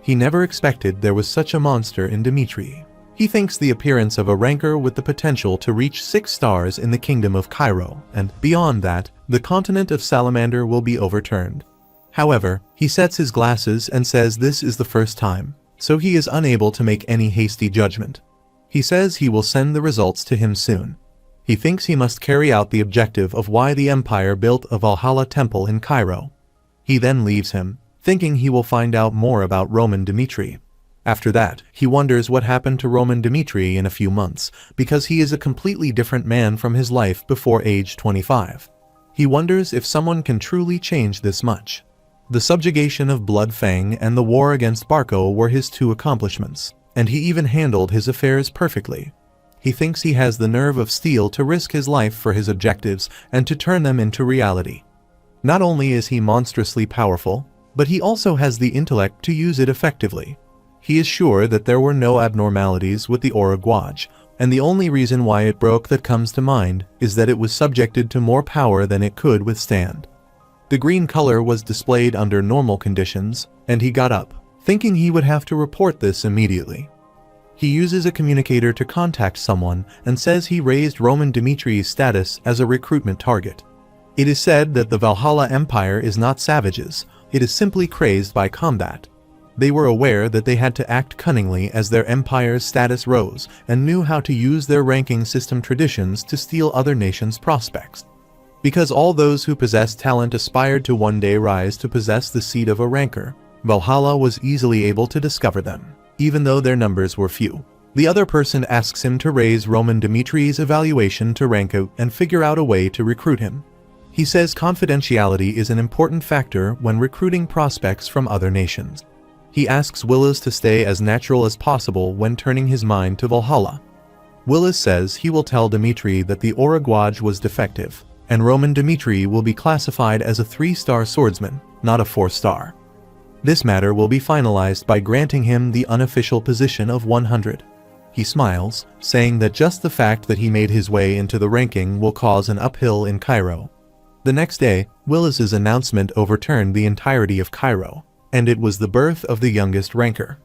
He never expected there was such a monster in Dimitri. He thinks the appearance of a ranker with the potential to reach 6 stars in the kingdom of Cairo, and beyond that, the continent of Salamander will be overturned. However, he sets his glasses and says this is the first time, so he is unable to make any hasty judgment. He says he will send the results to him soon. He thinks he must carry out the objective of why the Empire built a Valhalla temple in Cairo. He then leaves him, thinking he will find out more about Roman Dimitri. After that, he wonders what happened to Roman Dimitri in a few months, because he is a completely different man from his life before age 25. He wonders if someone can truly change this much. The subjugation of Blood Fang and the war against Barco were his 2 accomplishments, and he even handled his affairs perfectly. He thinks he has the nerve of steel to risk his life for his objectives and to turn them into reality. Not only is he monstrously powerful, but he also has the intellect to use it effectively. He is sure that there were no abnormalities with the aura guaj, and the only reason why it broke that comes to mind is that it was subjected to more power than it could withstand. The green color was displayed under normal conditions, and he got up, thinking he would have to report this immediately. He uses a communicator to contact someone and says he raised Roman Dimitri's status as a recruitment target. It is said that the Valhalla Empire is not savages, it is simply crazed by combat. They were aware that they had to act cunningly as their empire's status rose and knew how to use their ranking system traditions to steal other nations' prospects. Because all those who possessed talent aspired to one day rise to possess the seat of a ranker, Valhalla was easily able to discover them, even though their numbers were few. The other person asks him to raise Roman Dimitri's evaluation to rank out and figure out a way to recruit him. He says confidentiality is an important factor when recruiting prospects from other nations. He asks Willis to stay as natural as possible when turning his mind to Valhalla. Willis says he will tell Dimitri that the aura guaj was defective, and Roman Dimitri will be classified as a 3-star swordsman, not a 4-star. This matter will be finalized by granting him the unofficial position of 100. He smiles, saying that just the fact that he made his way into the ranking will cause an uphill in Cairo. The next day, Willis's announcement overturned the entirety of Cairo, and it was the birth of the youngest ranker.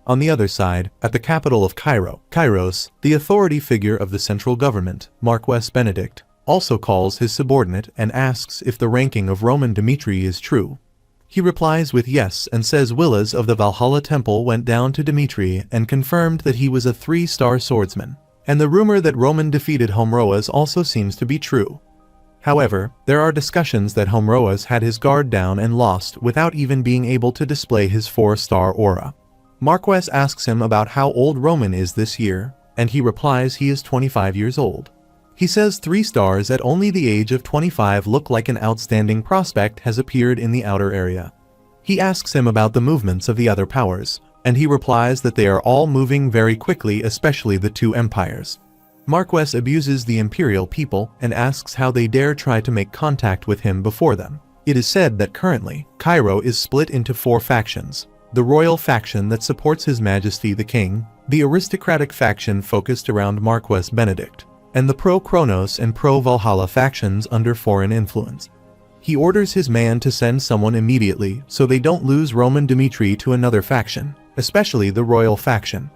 On the other side, at the capital of Cairo, Kairos, the authority figure of the central government, Marquess Benedict, also calls his subordinate and asks if the ranking of Roman Dimitri is true. He replies with yes and says Willis of the Valhalla Temple went down to Dimitri and confirmed that he was a 3-star swordsman, and the rumor that Roman defeated Homroas also seems to be true. However, there are discussions that Homroas had his guard down and lost without even being able to display his 4-star aura. Marquess asks him about how old Roman is this year, and he replies he is 25 years old. He says 3 stars at only the age of 25 look like an outstanding prospect has appeared in the outer area. He asks him about the movements of the other powers, and he replies that they are all moving very quickly, especially the 2 empires. Marquess abuses the imperial people and asks how they dare try to make contact with him before them. It is said that currently, Cairo is split into 4 factions. The royal faction that supports His Majesty the King, the aristocratic faction focused around Marquess Benedict, and the pro-Kronos and pro-Valhalla factions under foreign influence. He orders his man to send someone immediately so they don't lose Roman Dimitri to another faction, especially the royal faction.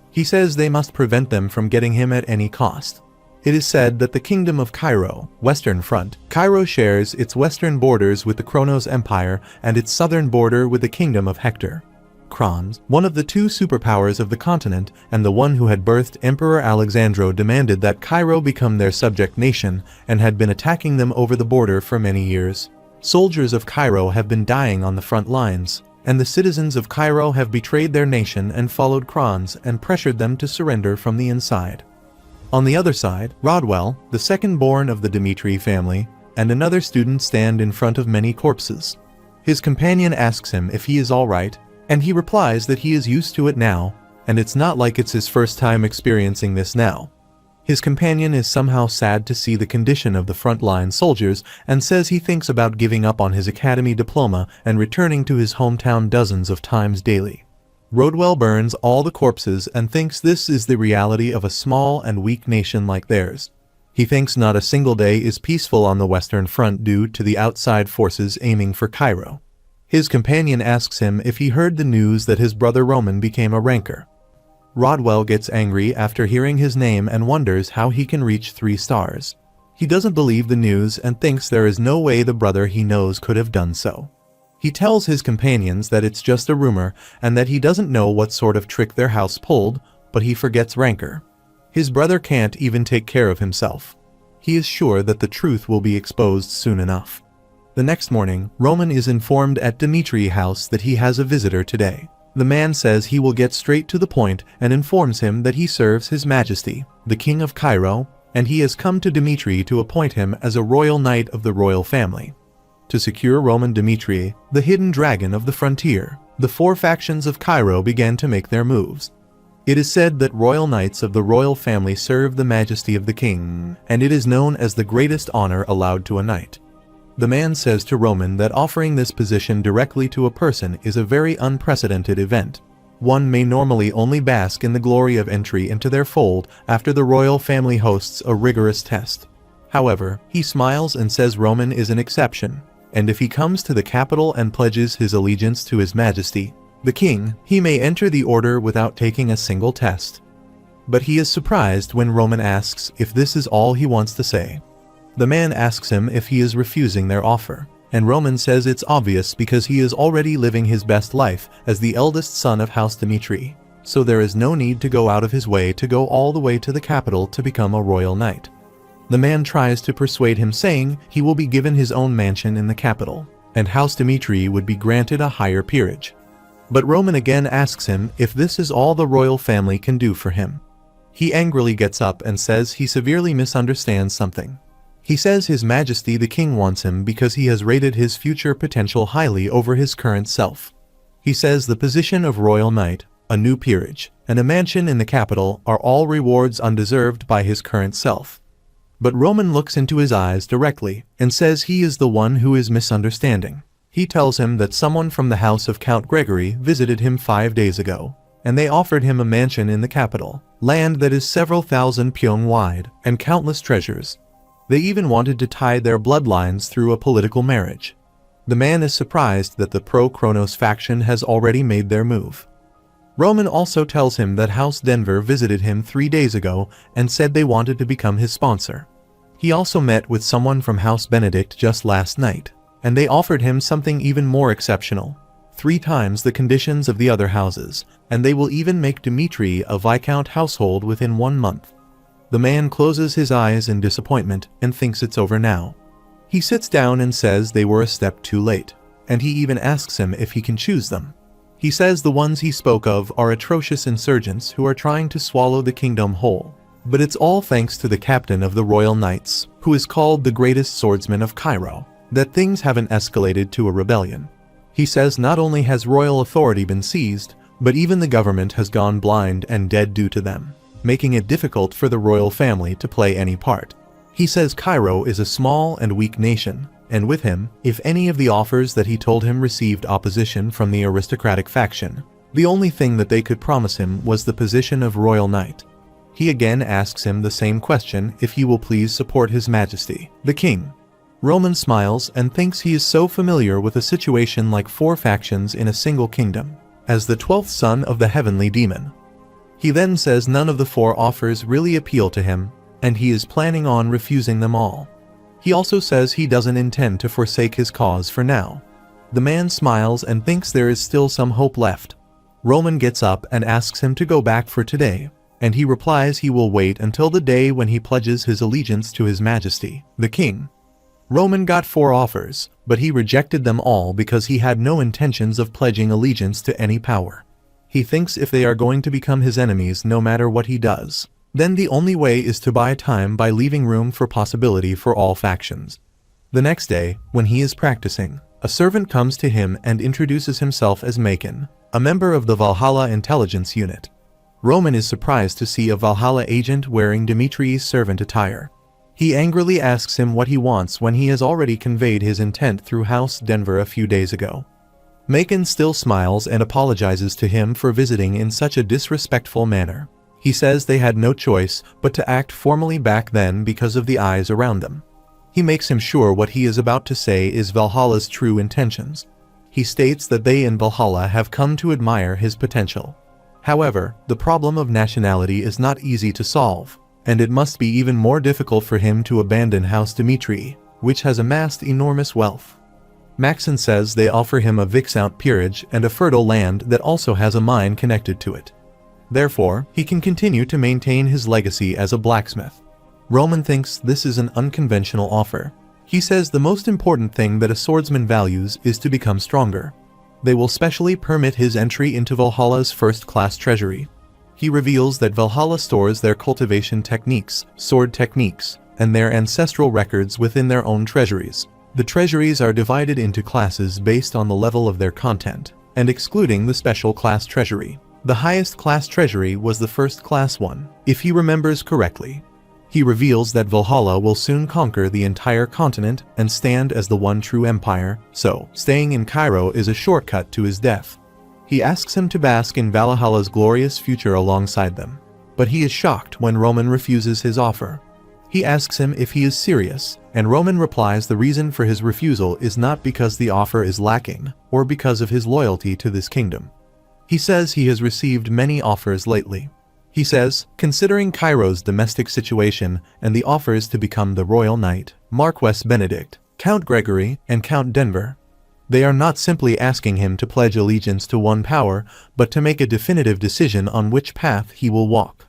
He says they must prevent them from getting him at any cost. It is said that the Kingdom of Cairo, Western Front, Cairo shares its western borders with the Kronos Empire and its southern border with the Kingdom of Hector. Krons, one of the 2 superpowers of the continent and the one who had birthed Emperor Alexandro, demanded that Cairo become their subject nation and had been attacking them over the border for many years. Soldiers of Cairo have been dying on the front lines, and the citizens of Cairo have betrayed their nation and followed Krons and pressured them to surrender from the inside. On the other side, Rodwell, the second-born of the Dimitri family, and another student stand in front of many corpses. His companion asks him if he is all right, and he replies that he is used to it now, and it's not like it's his first time experiencing this now. His companion is somehow sad to see the condition of the frontline soldiers and says he thinks about giving up on his academy diploma and returning to his hometown dozens of times daily. Rodwell burns all the corpses and thinks this is the reality of a small and weak nation like theirs. He thinks not a single day is peaceful on the Western Front due to the outside forces aiming for Cairo. His companion asks him if he heard the news that his brother Roman became a ranker. Rodwell gets angry after hearing his name and wonders how he can reach 3 stars. He doesn't believe the news and thinks there is no way the brother he knows could have done so. He tells his companions that it's just a rumor and that he doesn't know what sort of trick their house pulled, but he forgets rancor. His brother can't even take care of himself. He is sure that the truth will be exposed soon enough. The next morning, Roman is informed at Dimitri house that he has a visitor today. The man says he will get straight to the point and informs him that he serves His Majesty, the King of Cairo, and he has come to Dimitri to appoint him as a royal knight of the royal family. To secure Roman Dimitri, the hidden dragon of the frontier, the 4 factions of Cairo began to make their moves. It is said that royal knights of the royal family serve the majesty of the king, and it is known as the greatest honor allowed to a knight. The man says to Roman that offering this position directly to a person is a very unprecedented event. One may normally only bask in the glory of entry into their fold after the royal family hosts a rigorous test. However, he smiles and says Roman is an exception, and if he comes to the capital and pledges his allegiance to His Majesty, the king, he may enter the order without taking a single test. But he is surprised when Roman asks if this is all he wants to say. The man asks him if he is refusing their offer, and Roman says it's obvious because he is already living his best life as the eldest son of House Dimitri, so there is no need to go out of his way to go all the way to the capital to become a royal knight. The man tries to persuade him, saying he will be given his own mansion in the capital, and House Dimitri would be granted a higher peerage. But Roman again asks him if this is all the royal family can do for him. He angrily gets up and says he severely misunderstands something. He says His Majesty the King wants him because he has rated his future potential highly over his current self. He says the position of royal knight, a new peerage, and a mansion in the capital are all rewards undeserved by his current self. But Roman looks into his eyes directly and says he is the one who is misunderstanding. He tells him that someone from the house of Count Gregory visited him 5 days ago, and they offered him a mansion in the capital, land that is several thousand pyong wide, and countless treasures. They even wanted to tie their bloodlines through a political marriage. The man is surprised that the pro-Kronos faction has already made their move. Roman also tells him that House Denver visited him 3 days ago and said they wanted to become his sponsor. He also met with someone from House Benedict just last night, and they offered him something even more exceptional, 3 times the conditions of the other houses, and they will even make Dimitri a Viscount household within 1 month. The man closes his eyes in disappointment and thinks it's over now. He sits down and says they were a step too late, and he even asks him if he can choose them. He says the ones he spoke of are atrocious insurgents who are trying to swallow the kingdom whole. But it's all thanks to the captain of the Royal Knights, who is called the greatest swordsman of Cairo, that things haven't escalated to a rebellion. He says not only has royal authority been seized, but even the government has gone blind and dead due to them, making it difficult for the royal family to play any part. He says Cairo is a small and weak nation, and with him, if any of the offers that he told him received opposition from the aristocratic faction, the only thing that they could promise him was the position of Royal Knight. He again asks him the same question if he will please support His Majesty, the King. Roman smiles and thinks he is so familiar with a situation like 4 factions in a single kingdom, as the 12th son of the heavenly demon. He then says none of the 4 offers really appeal to him, and he is planning on refusing them all. He also says he doesn't intend to forsake his cause for now. The man smiles and thinks there is still some hope left. Roman gets up and asks him to go back for today, and he replies he will wait until the day when he pledges his allegiance to His Majesty, the King. Roman got 4 offers, but he rejected them all because he had no intentions of pledging allegiance to any power. He thinks if they are going to become his enemies no matter what he does, then the only way is to buy time by leaving room for possibility for all factions. The next day, when he is practicing, a servant comes to him and introduces himself as Macon, a member of the Valhalla intelligence unit. Roman is surprised to see a Valhalla agent wearing Dimitri's servant attire. He angrily asks him what he wants when he has already conveyed his intent through House Denver a few days ago. Macon still smiles and apologizes to him for visiting in such a disrespectful manner. He says they had no choice but to act formally back then because of the eyes around them. He makes him sure what he is about to say is Valhalla's true intentions. He states that they in Valhalla have come to admire his potential. However, the problem of nationality is not easy to solve, and it must be even more difficult for him to abandon House Dimitri, which has amassed enormous wealth. Maxon says they offer him a Vixout peerage and a fertile land that also has a mine connected to it. Therefore, he can continue to maintain his legacy as a blacksmith. Roman thinks this is an unconventional offer. He says the most important thing that a swordsman values is to become stronger. They will specially permit his entry into Valhalla's first-class treasury. He reveals that Valhalla stores their cultivation techniques, sword techniques, and their ancestral records within their own treasuries. The treasuries are divided into classes based on the level of their content, and excluding the special class treasury. The highest class treasury was the first class one, if he remembers correctly. He reveals that Valhalla will soon conquer the entire continent and stand as the one true empire, so staying in Cairo is a shortcut to his death. He asks him to bask in Valhalla's glorious future alongside them, but he is shocked when Roman refuses his offer. He asks him if he is serious, and Roman replies the reason for his refusal is not because the offer is lacking, or because of his loyalty to this kingdom. He says he has received many offers lately. He says, considering Cairo's domestic situation and the offers to become the Royal Knight, Marquess Benedict, Count Gregory, and Count Denver, they are not simply asking him to pledge allegiance to one power, but to make a definitive decision on which path he will walk.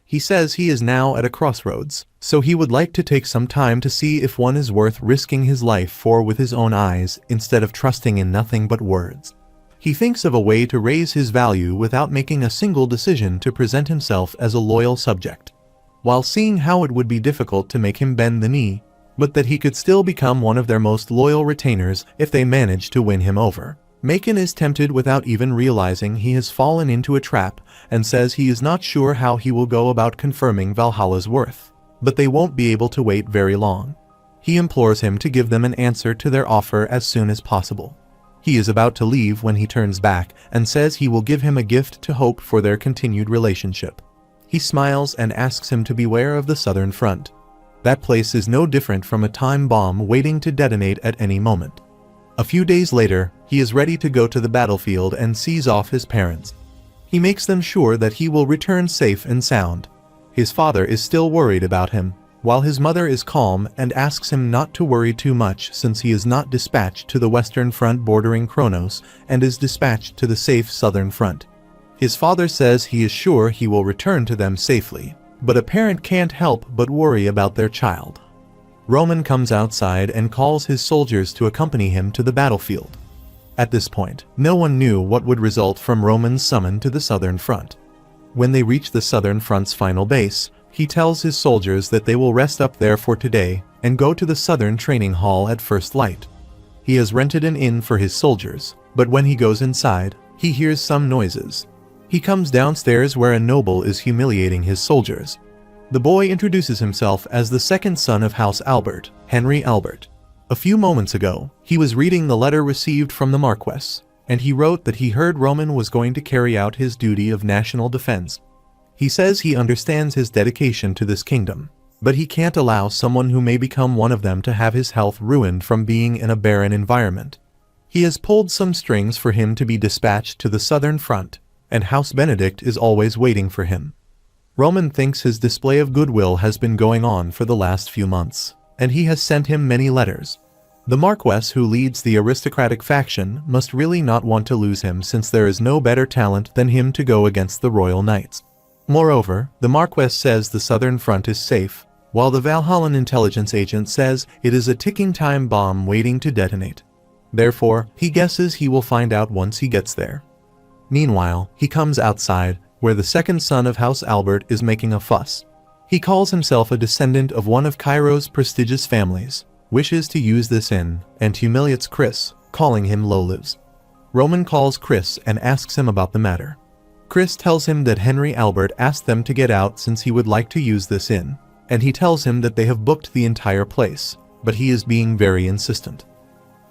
He says he is now at a crossroads, so he would like to take some time to see if one is worth risking his life for with his own eyes instead of trusting in nothing but words. He thinks of a way to raise his value without making a single decision to present himself as a loyal subject, while seeing how it would be difficult to make him bend the knee, but that he could still become one of their most loyal retainers if they manage to win him over. Macon is tempted without even realizing he has fallen into a trap and says he is not sure how he will go about confirming Valhalla's worth, but they won't be able to wait very long. He implores him to give them an answer to their offer as soon as possible. He is about to leave when he turns back and says he will give him a gift to hope for their continued relationship. He smiles and asks him to beware of the southern front. That place is no different from a time bomb waiting to detonate at any moment. A few days later, he is ready to go to the battlefield and sees off his parents. He makes them sure that he will return safe and sound. His father is still worried about him, while his mother is calm and asks him not to worry too much since he is not dispatched to the western front bordering Kronos and is dispatched to the safe southern front. His father says he is sure he will return to them safely, but a parent can't help but worry about their child. Roman comes outside and calls his soldiers to accompany him to the battlefield. At this point, no one knew what would result from Roman's summon to the southern front. When they reach the southern front's final base, he tells his soldiers that they will rest up there for today and go to the southern training hall at first light. He has rented an inn for his soldiers, but when he goes inside, he hears some noises. He comes downstairs where a noble is humiliating his soldiers. The boy introduces himself as the second son of House Albert, Henry Albert. A few moments ago, he was reading the letter received from the Marquess, and he wrote that he heard Roman was going to carry out his duty of national defense. He says he understands his dedication to this kingdom, but he can't allow someone who may become one of them to have his health ruined from being in a barren environment. He has pulled some strings for him to be dispatched to the southern front, and House Benedict is always waiting for him. Roman thinks his display of goodwill has been going on for the last few months, and he has sent him many letters. The Marquess, who leads the aristocratic faction, must really not want to lose him, since there is no better talent than him to go against the royal knights. Moreover, the Marquess says the southern front is safe, while the Valhallan intelligence agent says it is a ticking time bomb waiting to detonate. Therefore, he guesses he will find out once he gets there. Meanwhile, he comes outside, where the second son of House Albert is making a fuss. He calls himself a descendant of one of Cairo's prestigious families, wishes to use this inn, and humiliates Chris, calling him low-lives. Roman calls Chris and asks him about the matter. Chris tells him that Henry Albert asked them to get out since he would like to use this inn, and he tells him that they have booked the entire place, but he is being very insistent.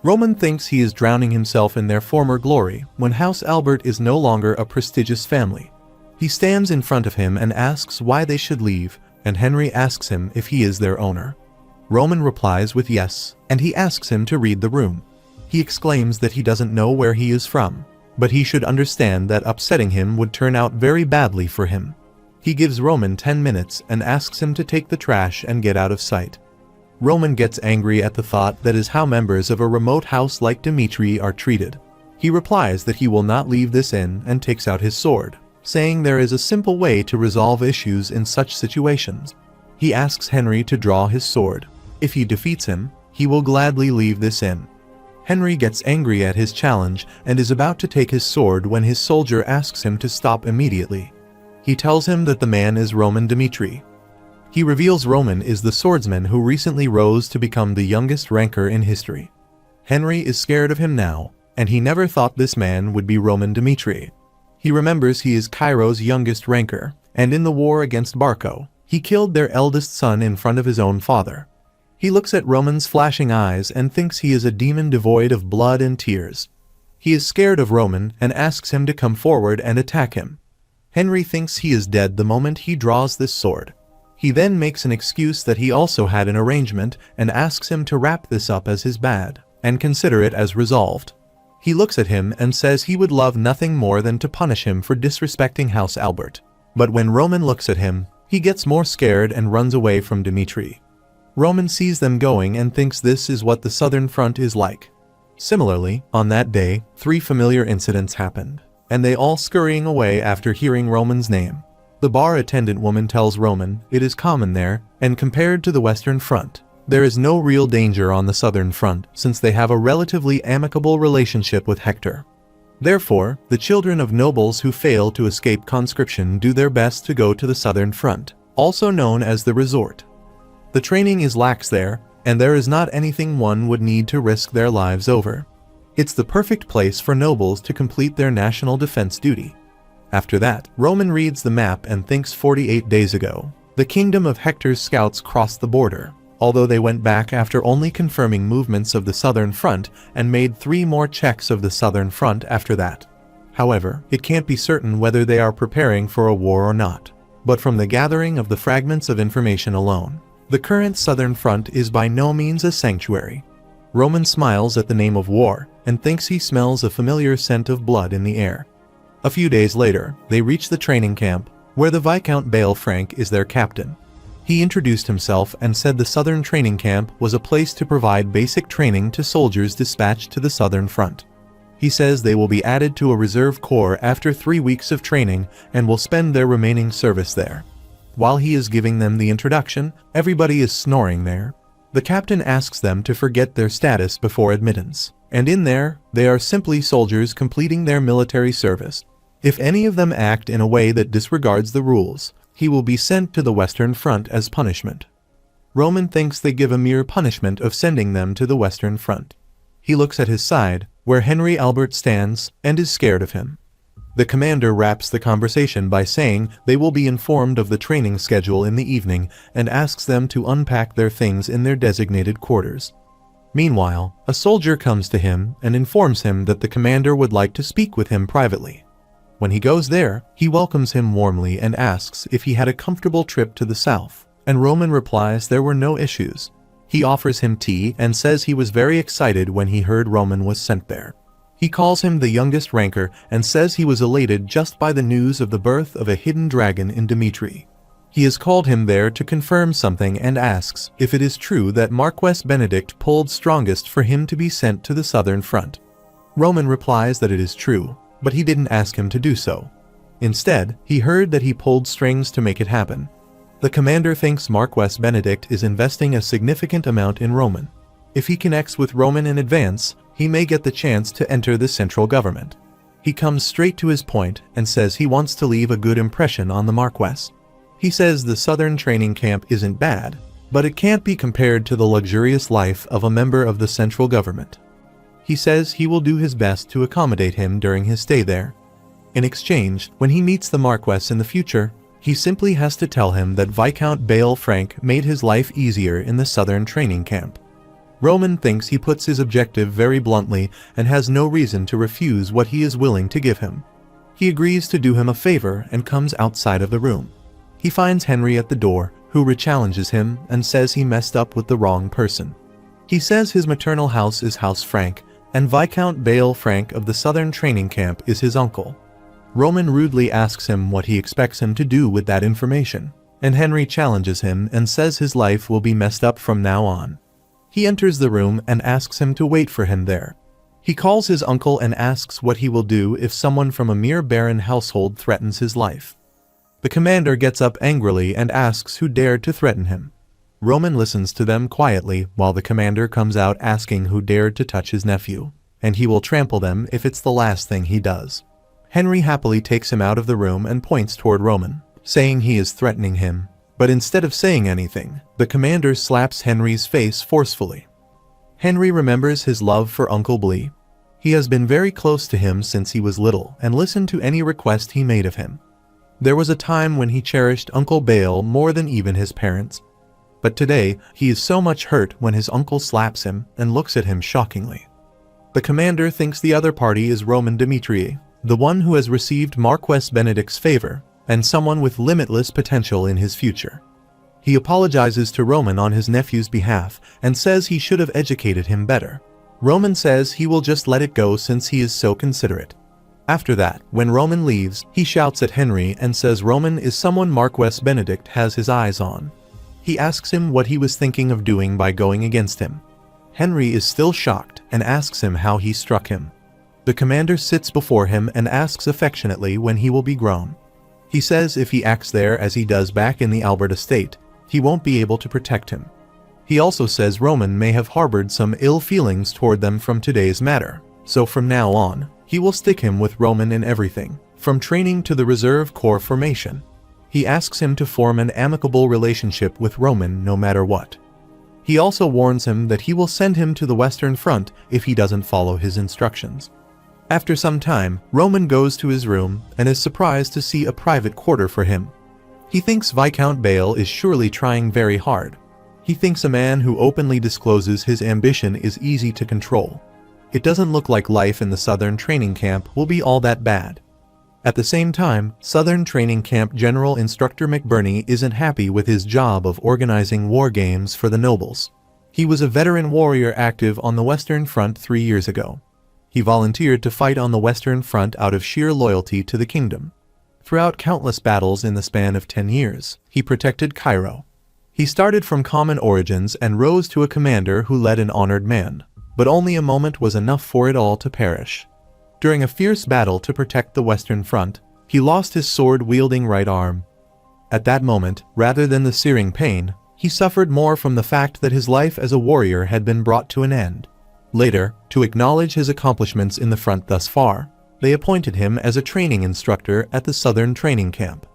Roman thinks he is drowning himself in their former glory when House Albert is no longer a prestigious family. He stands in front of him and asks why they should leave, and Henry asks him if he is their owner. Roman replies with yes, and he asks him to read the room. He exclaims that he doesn't know where he is from, but he should understand that upsetting him would turn out very badly for him. He gives Roman 10 minutes and asks him to take the trash and get out of sight. Roman gets angry at the thought that is how members of a remote house like Dimitri are treated. He replies that he will not leave this inn and takes out his sword, saying there is a simple way to resolve issues in such situations. He asks Henry to draw his sword. If he defeats him, he will gladly leave this inn. Henry gets angry at his challenge and is about to take his sword when his soldier asks him to stop immediately. He tells him that the man is Roman Dimitri. He reveals Roman is the swordsman who recently rose to become the youngest ranker in history. Henry is scared of him now, and he never thought this man would be Roman Dimitri. He remembers he is Cairo's youngest ranker, and in the war against Barco, he killed their eldest son in front of his own father. He looks at Roman's flashing eyes and thinks he is a demon devoid of blood and tears. He is scared of Roman and asks him to come forward and attack him. Henry thinks he is dead the moment he draws this sword. He then makes an excuse that he also had an arrangement and asks him to wrap this up as his bad and consider it as resolved. He looks at him and says he would love nothing more than to punish him for disrespecting House Albert. But when Roman looks at him, he gets more scared and runs away from Dimitri. Roman sees them going and thinks this is what the southern front is like. Similarly, on that day, 3 familiar incidents happened, and they all scurrying away after hearing Roman's name. The bar attendant woman tells Roman it is common there, and compared to the western front, there is no real danger on the southern front since they have a relatively amicable relationship with Hector. Therefore, the children of nobles who fail to escape conscription do their best to go to the southern front, also known as the resort. The training is lax there, and there is not anything one would need to risk their lives over. It's the perfect place for nobles to complete their national defense duty. After that, Roman reads the map and thinks 48 days ago, the kingdom of Hector's scouts crossed the border, although they went back after only confirming movements of the southern front and made 3 more checks of the southern front after that. However, it can't be certain whether they are preparing for a war or not. But from the gathering of the fragments of information alone, the current southern front is by no means a sanctuary. Roman smiles at the name of war and thinks he smells a familiar scent of blood in the air. A few days later, they reach the training camp, where the Viscount Bale Frank is their captain. He introduced himself and said the southern training camp was a place to provide basic training to soldiers dispatched to the southern front. He says they will be added to a reserve corps after 3 weeks of training and will spend their remaining service there. While he is giving them the introduction, everybody is snoring there. The captain asks them to forget their status before admittance, and in there, they are simply soldiers completing their military service. If any of them act in a way that disregards the rules, he will be sent to the Western Front as punishment. Roman thinks they give a mere punishment of sending them to the Western Front. He looks at his side, where Henry Albert stands, and is scared of him. The commander wraps the conversation by saying they will be informed of the training schedule in the evening and asks them to unpack their things in their designated quarters. Meanwhile, a soldier comes to him and informs him that the commander would like to speak with him privately. When he goes there, he welcomes him warmly and asks if he had a comfortable trip to the south, and Roman replies there were no issues. He offers him tea and says he was very excited when he heard Roman was sent there. He calls him the youngest ranker and says he was elated just by the news of the birth of a hidden dragon in Dimitri. He has called him there to confirm something and asks if it is true that Marquess Benedict pulled strongest for him to be sent to the Southern Front. Roman replies that it is true, but he didn't ask him to do so. Instead, he heard that he pulled strings to make it happen. The commander thinks Marquess Benedict is investing a significant amount in Roman. If he connects with Roman in advance, he may get the chance to enter the central government. He comes straight to his point and says he wants to leave a good impression on the Marquess. He says the southern training camp isn't bad, but it can't be compared to the luxurious life of a member of the central government. He says he will do his best to accommodate him during his stay there. In exchange, when he meets the Marquess in the future, he simply has to tell him that Viscount Bale Frank made his life easier in the southern training camp. Roman thinks he puts his objective very bluntly and has no reason to refuse what he is willing to give him. He agrees to do him a favor and comes outside of the room. He finds Henry at the door, who rechallenges him and says he messed up with the wrong person. He says his maternal house is House Frank, and Viscount Bale Frank of the southern training camp is his uncle. Roman rudely asks him what he expects him to do with that information, and Henry challenges him and says his life will be messed up from now on. He enters the room and asks him to wait for him there. He calls his uncle and asks what he will do if someone from a mere baron household threatens his life. The commander gets up angrily and asks who dared to threaten him. Roman listens to them quietly while the commander comes out asking who dared to touch his nephew, and he will trample them if it's the last thing he does. Henry happily takes him out of the room and points toward Roman, saying he is threatening him. But instead of saying anything, the commander slaps Henry's face forcefully. Henry remembers his love for Uncle Blee. He has been very close to him since he was little and listened to any request he made of him. There was a time when he cherished Uncle Bale more than even his parents. But today, he is so much hurt when his uncle slaps him and looks at him shockingly. The commander thinks the other party is Roman Dimitri, the one who has received Marquess Benedict's favor, and someone with limitless potential in his future. He apologizes to Roman on his nephew's behalf and says he should have educated him better. Roman says he will just let it go since he is so considerate. After that, when Roman leaves, he shouts at Henry and says Roman is someone Marquess Benedict has his eyes on. He asks him what he was thinking of doing by going against him. Henry is still shocked and asks him how he struck him. The commander sits before him and asks affectionately when he will be grown. He says if he acts there as he does back in the Albert estate, he won't be able to protect him. He also says Roman may have harbored some ill feelings toward them from today's matter, so from now on, he will stick him with Roman in everything, from training to the reserve corps formation. He asks him to form an amicable relationship with Roman no matter what. He also warns him that he will send him to the Western Front if he doesn't follow his instructions. After some time, Roman goes to his room and is surprised to see a private quarter for him. He thinks Viscount Bale is surely trying very hard. He thinks a man who openly discloses his ambition is easy to control. It doesn't look like life in the Southern Training Camp will be all that bad. At the same time, Southern Training Camp General Instructor McBurney isn't happy with his job of organizing war games for the nobles. He was a veteran warrior active on the Western Front 3 years ago. He volunteered to fight on the Western Front out of sheer loyalty to the kingdom. Throughout countless battles in the span of 10 years, he protected Cairo. He started from common origins and rose to a commander who led an honored man, but only a moment was enough for it all to perish. During a fierce battle to protect the Western Front, he lost his sword-wielding right arm. At that moment, rather than the searing pain, He suffered more from the fact that his life as a warrior had been brought to an end. Later, to acknowledge his accomplishments in the front thus far, they appointed him as a training instructor at the Southern Training Camp.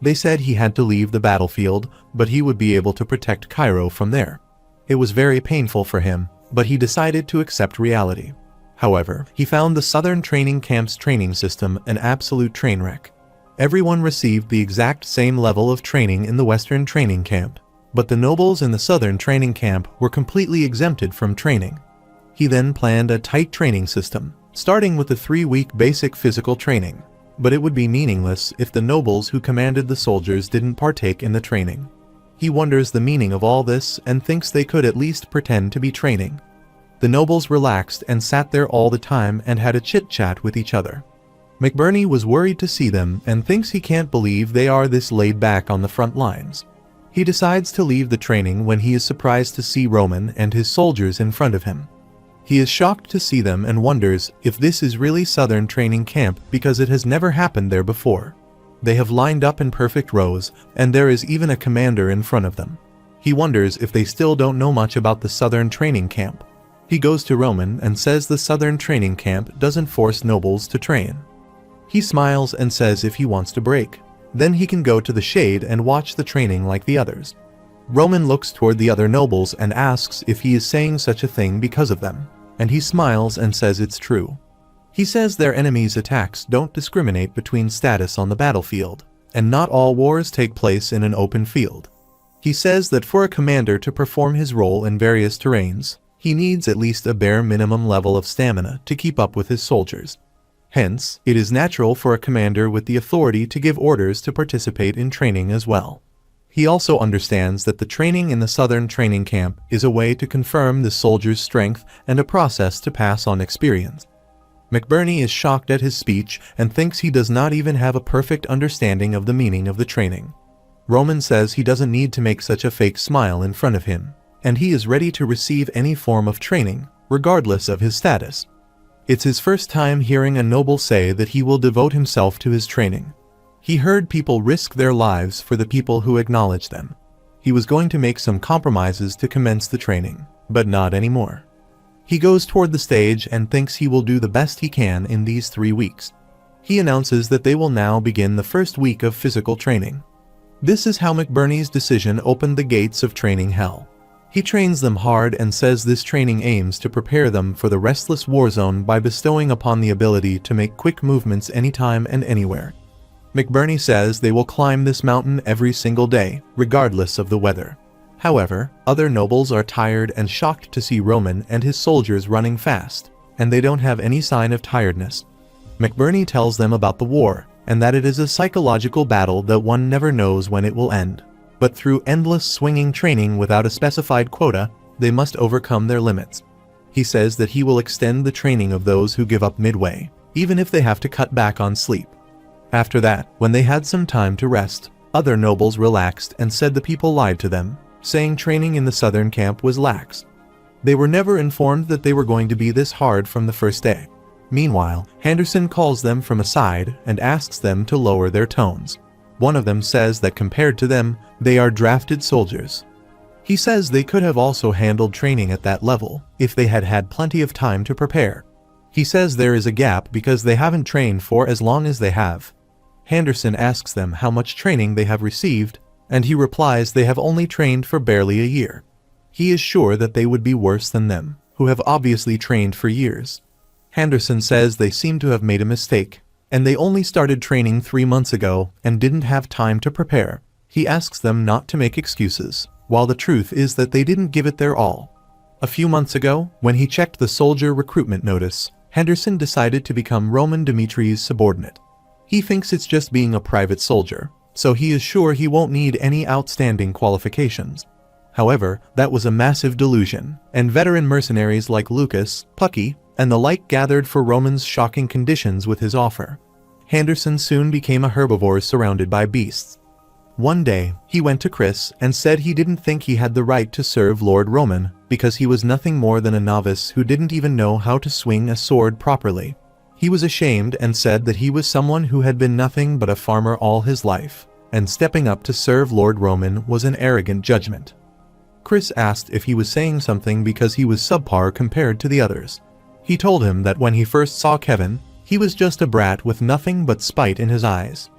They said he had to leave the battlefield, but he would be able to protect Cairo from there. It was very painful for him, but he decided to accept reality. However, he found the Southern Training Camp's training system an absolute train wreck. Everyone received the exact same level of training in the Western Training Camp, but the nobles in the Southern Training Camp were completely exempted from training. He then planned a tight training system, starting with the 3-week basic physical training, but it would be meaningless if the nobles who commanded the soldiers didn't partake in the training. He wonders the meaning of all this and thinks they could at least pretend to be training. The nobles relaxed and sat there all the time and had a chit-chat with each other. McBurney was worried to see them and thinks he can't believe they are this laid back on the front lines. He decides to leave the training when he is surprised to see Roman and his soldiers in front of him. He is shocked to see them and wonders if this is really Southern Training Camp because it has never happened there before. They have lined up in perfect rows, and there is even a commander in front of them. He wonders if they still don't know much about the Southern Training Camp. He goes to Roman and says the Southern Training Camp doesn't force nobles to train. He smiles and says if he wants to break, then he can go to the shade and watch the training like the others. Roman looks toward the other nobles and asks if he is saying such a thing because of them, and he smiles and says it's true. He says their enemies' attacks don't discriminate between status on the battlefield, and not all wars take place in an open field. He says that for a commander to perform his role in various terrains, he needs at least a bare minimum level of stamina to keep up with his soldiers. Hence, it is natural for a commander with the authority to give orders to participate in training as well. He also understands that the training in the Southern Training Camp is a way to confirm the soldier's strength and a process to pass on experience. McBurney is shocked at his speech and thinks he does not even have a perfect understanding of the meaning of the training. Roman says he doesn't need to make such a fake smile in front of him, and he is ready to receive any form of training, regardless of his status. It's his first time hearing a noble say that he will devote himself to his training. He heard people risk their lives for the people who acknowledge them. He was going to make some compromises to commence the training, but not anymore. He goes toward the stage and thinks he will do the best he can in these 3 weeks. He announces that they will now begin the first week of physical training. This is how McBurney's decision opened the gates of training hell. He trains them hard and says this training aims to prepare them for the restless war zone by bestowing upon the ability to make quick movements anytime and anywhere. McBurney says they will climb this mountain every single day, regardless of the weather. However, other nobles are tired and shocked to see Roman and his soldiers running fast, and they don't have any sign of tiredness. McBurney tells them about the war, and that it is a psychological battle that one never knows when it will end. But through endless swinging training without a specified quota, they must overcome their limits. He says that he will extend the training of those who give up midway, even if they have to cut back on sleep. After that, when they had some time to rest, other nobles relaxed and said the people lied to them, saying training in the Southern Camp was lax. They were never informed that they were going to be this hard from the first day. Meanwhile, Henderson calls them from aside and asks them to lower their tones. One of them says that compared to them, they are drafted soldiers. He says they could have also handled training at that level if they had had plenty of time to prepare. He says there is a gap because they haven't trained for as long as they have. Henderson asks them how much training they have received, and he replies they have only trained for barely a year. He is sure that they would be worse than them, who have obviously trained for years. Henderson says they seem to have made a mistake, and they only started training 3 months ago and didn't have time to prepare. He asks them not to make excuses, while the truth is that they didn't give it their all. A few months ago, when he checked the soldier recruitment notice, Henderson decided to become Roman Dimitri's subordinate. He thinks it's just being a private soldier, so he is sure he won't need any outstanding qualifications. However, that was a massive delusion, and veteran mercenaries like Lucas, Pucky, and the like gathered for Roman's shocking conditions with his offer. Henderson soon became a herbivore surrounded by beasts. One day, he went to Chris and said he didn't think he had the right to serve Lord Roman because he was nothing more than a novice who didn't even know how to swing a sword properly. He was ashamed and said that he was someone who had been nothing but a farmer all his life, and stepping up to serve Lord Roman was an arrogant judgment. Chris asked if he was saying something because he was subpar compared to the others. He told him that when he first saw Kevin, he was just a brat with nothing but spite in his eyes.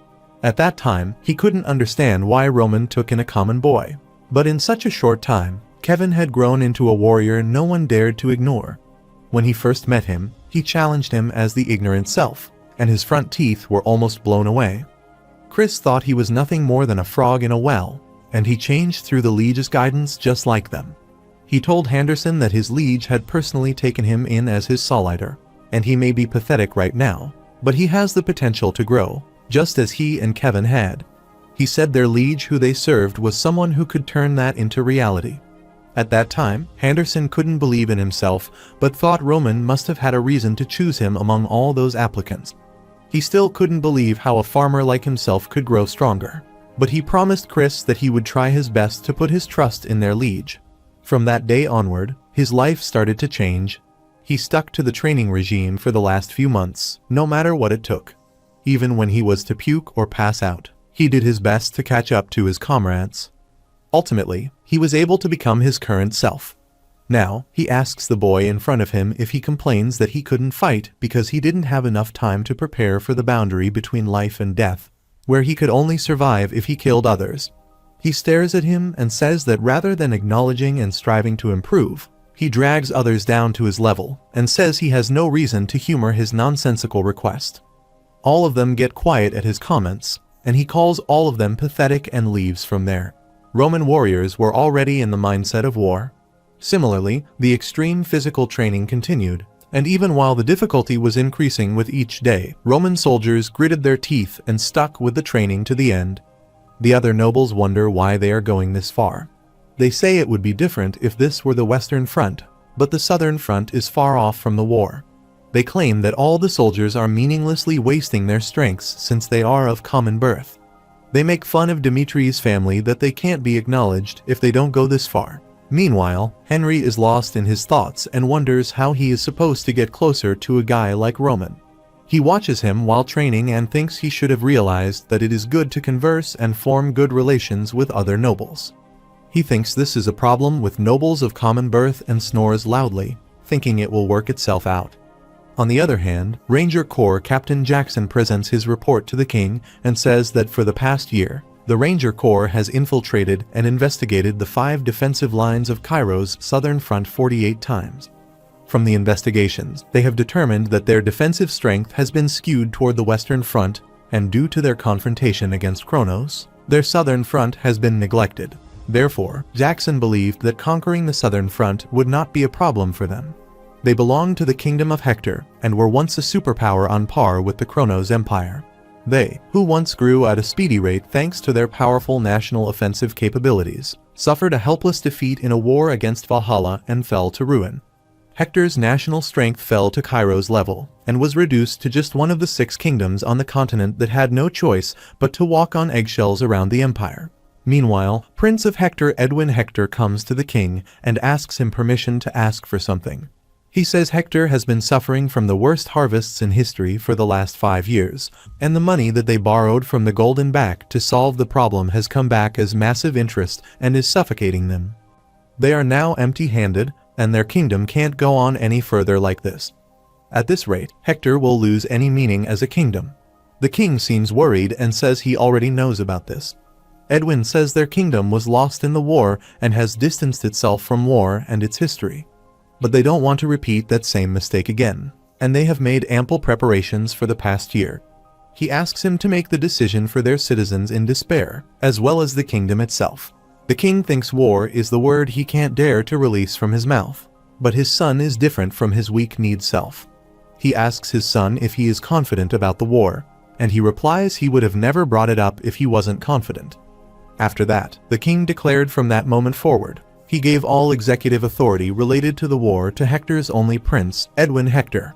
At that time, he couldn't understand why Roman took in a common boy. But in such a short time, Kevin had grown into a warrior no one dared to ignore. When he first met him, he challenged him as the ignorant self, and his front teeth were almost blown away. Chris thought he was nothing more than a frog in a well, and he changed through the liege's guidance just like them. He told Henderson that his liege had personally taken him in as his solider, and he may be pathetic right now, but he has the potential to grow, just as he and Kevin had. He said their liege who they served was someone who could turn that into reality. At that time, Henderson couldn't believe in himself, but thought Roman must have had a reason to choose him among all those applicants. He still couldn't believe how a farmer like himself could grow stronger, but he promised Chris that he would try his best to put his trust in their liege. From that day onward, his life started to change. He stuck to the training regime for the last few months, no matter what it took. Even when he was to puke or pass out, he did his best to catch up to his comrades. Ultimately, he was able to become his current self. Now, he asks the boy in front of him if he complains that he couldn't fight because he didn't have enough time to prepare for the boundary between life and death, where he could only survive if he killed others. He stares at him and says that rather than acknowledging and striving to improve, he drags others down to his level and says he has no reason to humor his nonsensical request. All of them get quiet at his comments, and he calls all of them pathetic and leaves from there. Roman warriors were already in the mindset of war. Similarly, the extreme physical training continued, and even while the difficulty was increasing with each day, Roman soldiers gritted their teeth and stuck with the training to the end. The other nobles wonder why they are going this far. They say it would be different if this were the Western Front, but the Southern Front is far off from the war. They claim that all the soldiers are meaninglessly wasting their strengths since they are of common birth. They make fun of Dimitri's family that they can't be acknowledged if they don't go this far. Meanwhile, Henry is lost in his thoughts and wonders how he is supposed to get closer to a guy like Roman. He watches him while training and thinks he should have realized that it is good to converse and form good relations with other nobles. He thinks this is a problem with nobles of common birth and snores loudly, thinking it will work itself out. On the other hand, Ranger Corps Captain Jackson presents his report to the king and says that for the past year, the Ranger Corps has infiltrated and investigated the 5 defensive lines of Cairo's southern front 48 times. From the investigations, they have determined that their defensive strength has been skewed toward the Western Front, and due to their confrontation against Kronos, their southern front has been neglected. Therefore, Jackson believed that conquering the southern front would not be a problem for them. They belonged to the kingdom of Hector and were once a superpower on par with the Kronos Empire. They, who once grew at a speedy rate thanks to their powerful national offensive capabilities, suffered a helpless defeat in a war against Valhalla and fell to ruin. Hector's national strength fell to Cairo's level, and was reduced to just one of the 6 kingdoms on the continent that had no choice but to walk on eggshells around the empire. Meanwhile, Prince of Hector Edwin Hector comes to the king and asks him permission to ask for something. He says Hector has been suffering from the worst harvests in history for the last 5 years, and the money that they borrowed from the Golden Back to solve the problem has come back as massive interest and is suffocating them. They are now empty-handed, and their kingdom can't go on any further like this. At this rate, Hector will lose any meaning as a kingdom. The king seems worried and says he already knows about this. Edwin says their kingdom was lost in the war and has distanced itself from war and its history. But they don't want to repeat that same mistake again, and they have made ample preparations for the past year. He asks him to make the decision for their citizens in despair, as well as the kingdom itself. The king thinks war is the word he can't dare to release from his mouth, but his son is different from his weak-kneed self. He asks his son if he is confident about the war, and he replies he would have never brought it up if he wasn't confident. After that, the king declared from that moment forward, he gave all executive authority related to the war to Hector's only prince, Edwin Hector.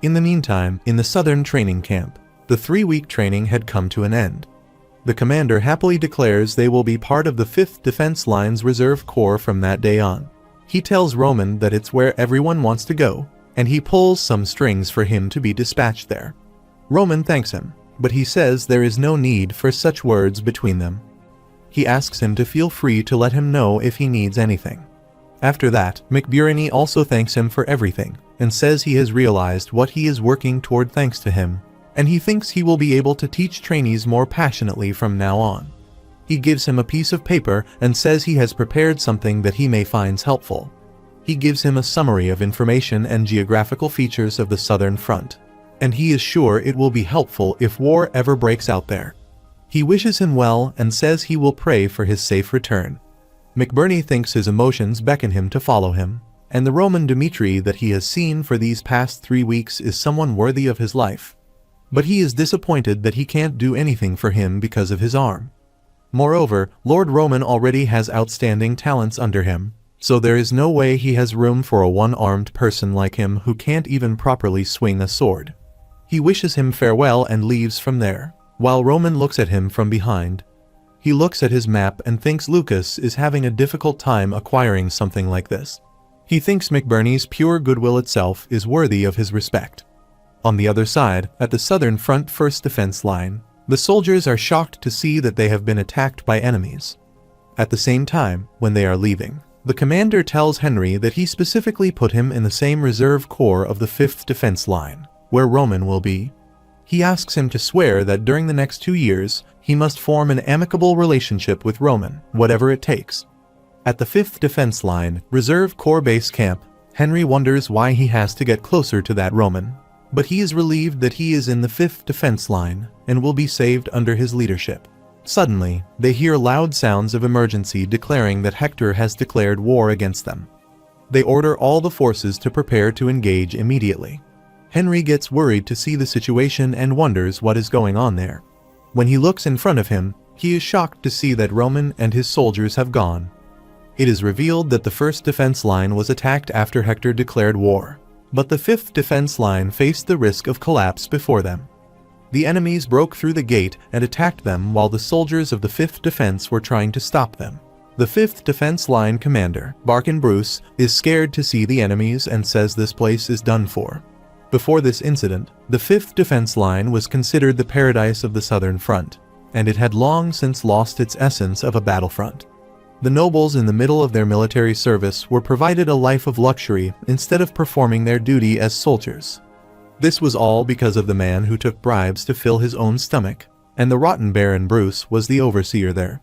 In the meantime, in the southern training camp, the 3-week training had come to an end. The commander happily declares they will be part of the 5th Defense Line's Reserve Corps from that day on. He tells Roman that it's where everyone wants to go, and he pulls some strings for him to be dispatched there. Roman thanks him, but he says there is no need for such words between them. He asks him to feel free to let him know if he needs anything. After that, McBurney also thanks him for everything, and says he has realized what he is working toward thanks to him, and he thinks he will be able to teach trainees more passionately from now on. He gives him a piece of paper and says he has prepared something that he may find helpful. He gives him a summary of information and geographical features of the Southern Front, and he is sure it will be helpful if war ever breaks out there. He wishes him well and says he will pray for his safe return. McBurney thinks his emotions beckon him to follow him, and the Roman Dmitri that he has seen for these past 3 weeks is someone worthy of his life. But he is disappointed that he can't do anything for him because of his arm. Moreover, Lord Roman already has outstanding talents under him, so there is no way he has room for a one-armed person like him who can't even properly swing a sword. He wishes him farewell and leaves from there, while Roman looks at him from behind. He looks at his map and thinks Lucas is having a difficult time acquiring something like this. He thinks McBurney's pure goodwill itself is worthy of his respect. On the other side, at the Southern Front First Defense Line, the soldiers are shocked to see that they have been attacked by enemies. At the same time, when they are leaving, the commander tells Henry that he specifically put him in the same reserve corps of the 5th Defense Line, where Roman will be. He asks him to swear that during the next 2 years, he must form an amicable relationship with Roman, whatever it takes. At the 5th Defense Line, Reserve Corps Base Camp, Henry wonders why he has to get closer to that Roman, but he is relieved that he is in the 5th Defense Line and will be saved under his leadership. Suddenly, they hear loud sounds of emergency declaring that Hector has declared war against them. They order all the forces to prepare to engage immediately. Henry gets worried to see the situation and wonders what is going on there. When he looks in front of him, he is shocked to see that Roman and his soldiers have gone. It is revealed that the 1st Defense Line was attacked after Hector declared war, but the 5th Defense Line faced the risk of collapse before them. The enemies broke through the gate and attacked them while the soldiers of the 5th Defense were trying to stop them. The 5th Defense Line commander, Barkin Bruce, is scared to see the enemies and says this place is done for. Before this incident, the 5th Defense Line was considered the paradise of the Southern Front, and it had long since lost its essence of a battlefront. The nobles in the middle of their military service were provided a life of luxury instead of performing their duty as soldiers. This was all because of the man who took bribes to fill his own stomach, and the rotten Baron Bruce was the overseer there.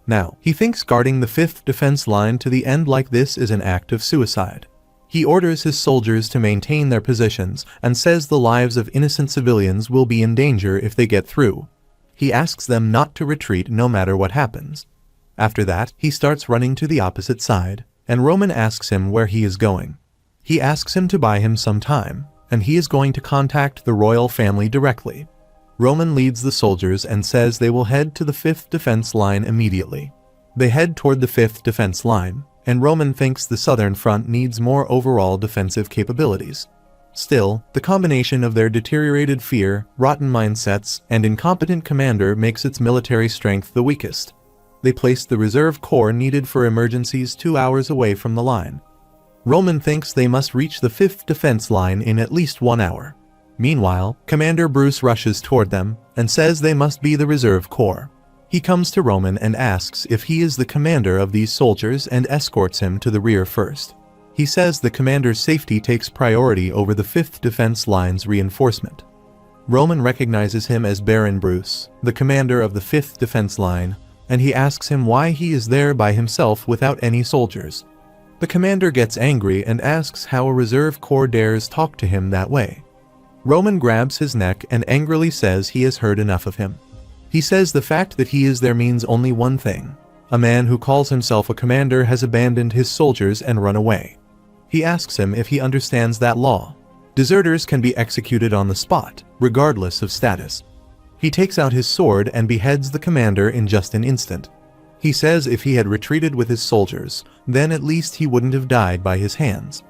Now, he thinks guarding the 5th Defense Line to the end like this is an act of suicide. He orders his soldiers to maintain their positions and says the lives of innocent civilians will be in danger if they get through. He asks them not to retreat no matter what happens. After that, he starts running to the opposite side, and Roman asks him where he is going. He asks him to buy him some time, and he is going to contact the royal family directly. Roman leads the soldiers and says they will head to the 5th Defense Line immediately. They head toward the 5th Defense Line, and Roman thinks the Southern Front needs more overall defensive capabilities. Still, the combination of their deteriorated fear, rotten mindsets, and incompetent commander makes its military strength the weakest. They placed the reserve corps needed for emergencies 2 hours away from the line. Roman thinks they must reach the 5th Defense Line in at least 1 hour. Meanwhile, Commander Bruce rushes toward them and says they must be the reserve corps. He comes to Roman and asks if he is the commander of these soldiers and escorts him to the rear first. He says the commander's safety takes priority over the 5th Defense Line's reinforcement. Roman recognizes him as Baron Bruce, the commander of the 5th Defense Line, and he asks him why he is there by himself without any soldiers. The commander gets angry and asks how a reserve corps dares talk to him that way. Roman grabs his neck and angrily says he has heard enough of him. He says the fact that he is there means only one thing. A man who calls himself a commander has abandoned his soldiers and run away. He asks him if he understands that law. Deserters can be executed on the spot, regardless of status. He takes out his sword and beheads the commander in just an instant. He says if he had retreated with his soldiers, then at least he wouldn't have died by his hands.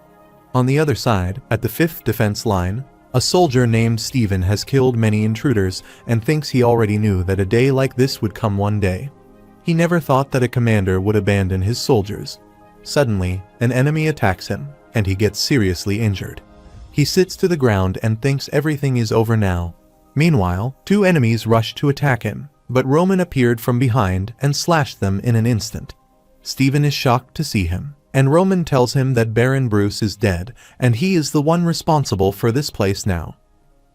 On the other side, at the 5th Defense Line, a soldier named Stephen has killed many intruders and thinks he already knew that a day like this would come one day. He never thought that a commander would abandon his soldiers. Suddenly, an enemy attacks him, and he gets seriously injured. He sits to the ground and thinks everything is over now. Meanwhile, 2 enemies rush to attack him, but Roman appeared from behind and slashed them in an instant. Stephen is shocked to see him, and Roman tells him that Baron Bruce is dead, and he is the one responsible for this place now.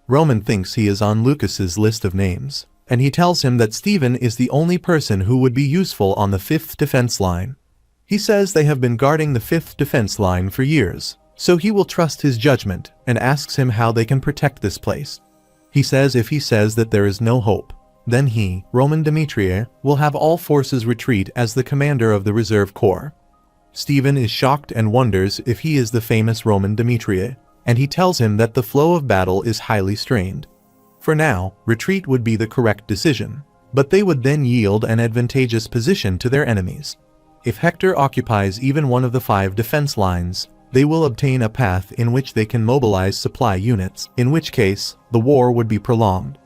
Roman thinks he is on Lucas's list of names, and he tells him that Stephen is the only person who would be useful on the 5th defense line. He says they have been guarding the 5th defense line for years, so he will trust his judgment and asks him how they can protect this place. He says if he says that there is no hope, then he, Roman Demetrie, will have all forces retreat as the commander of the Reserve Corps. Stephen is shocked and wonders if he is the famous Roman Demetrie, and he tells him that the flow of battle is highly strained. For now, retreat would be the correct decision, but they would then yield an advantageous position to their enemies. If Hector occupies even one of the 5 defense lines, they will obtain a path in which they can mobilize supply units, in which case, the war would be prolonged.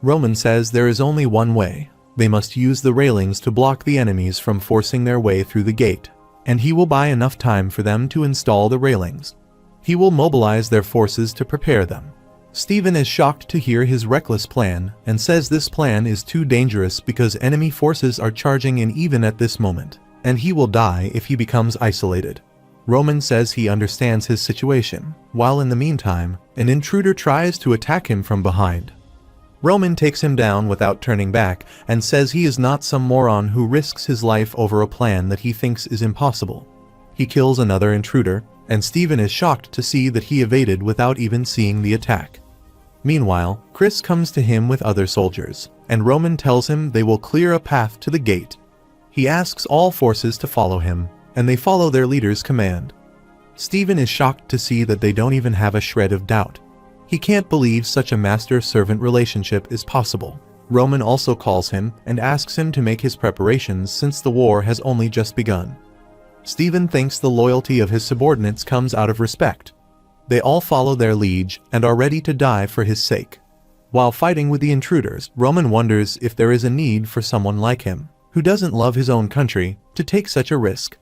Roman says there is only one way. They must use the railings to block the enemies from forcing their way through the gate, and he will buy enough time for them to install the railings. He will mobilize their forces to prepare them. Stephen is shocked to hear his reckless plan and says this plan is too dangerous because enemy forces are charging in even at this moment, and he will die if he becomes isolated. Roman says he understands his situation, while in the meantime, an intruder tries to attack him from behind. Roman takes him down without turning back and says he is not some moron who risks his life over a plan that he thinks is impossible. He kills another intruder, and Stephen is shocked to see that he evaded without even seeing the attack. Meanwhile, Chris comes to him with other soldiers, and Roman tells him they will clear a path to the gate. He asks all forces to follow him, and they follow their leader's command. Stephen is shocked to see that they don't even have a shred of doubt. He can't believe such a master-servant relationship is possible. Roman also calls him and asks him to make his preparations since the war has only just begun. Stephen thinks the loyalty of his subordinates comes out of respect. They all follow their liege and are ready to die for his sake. While fighting with the intruders, Roman wonders if there is a need for someone like him, who doesn't love his own country, to take such a risk.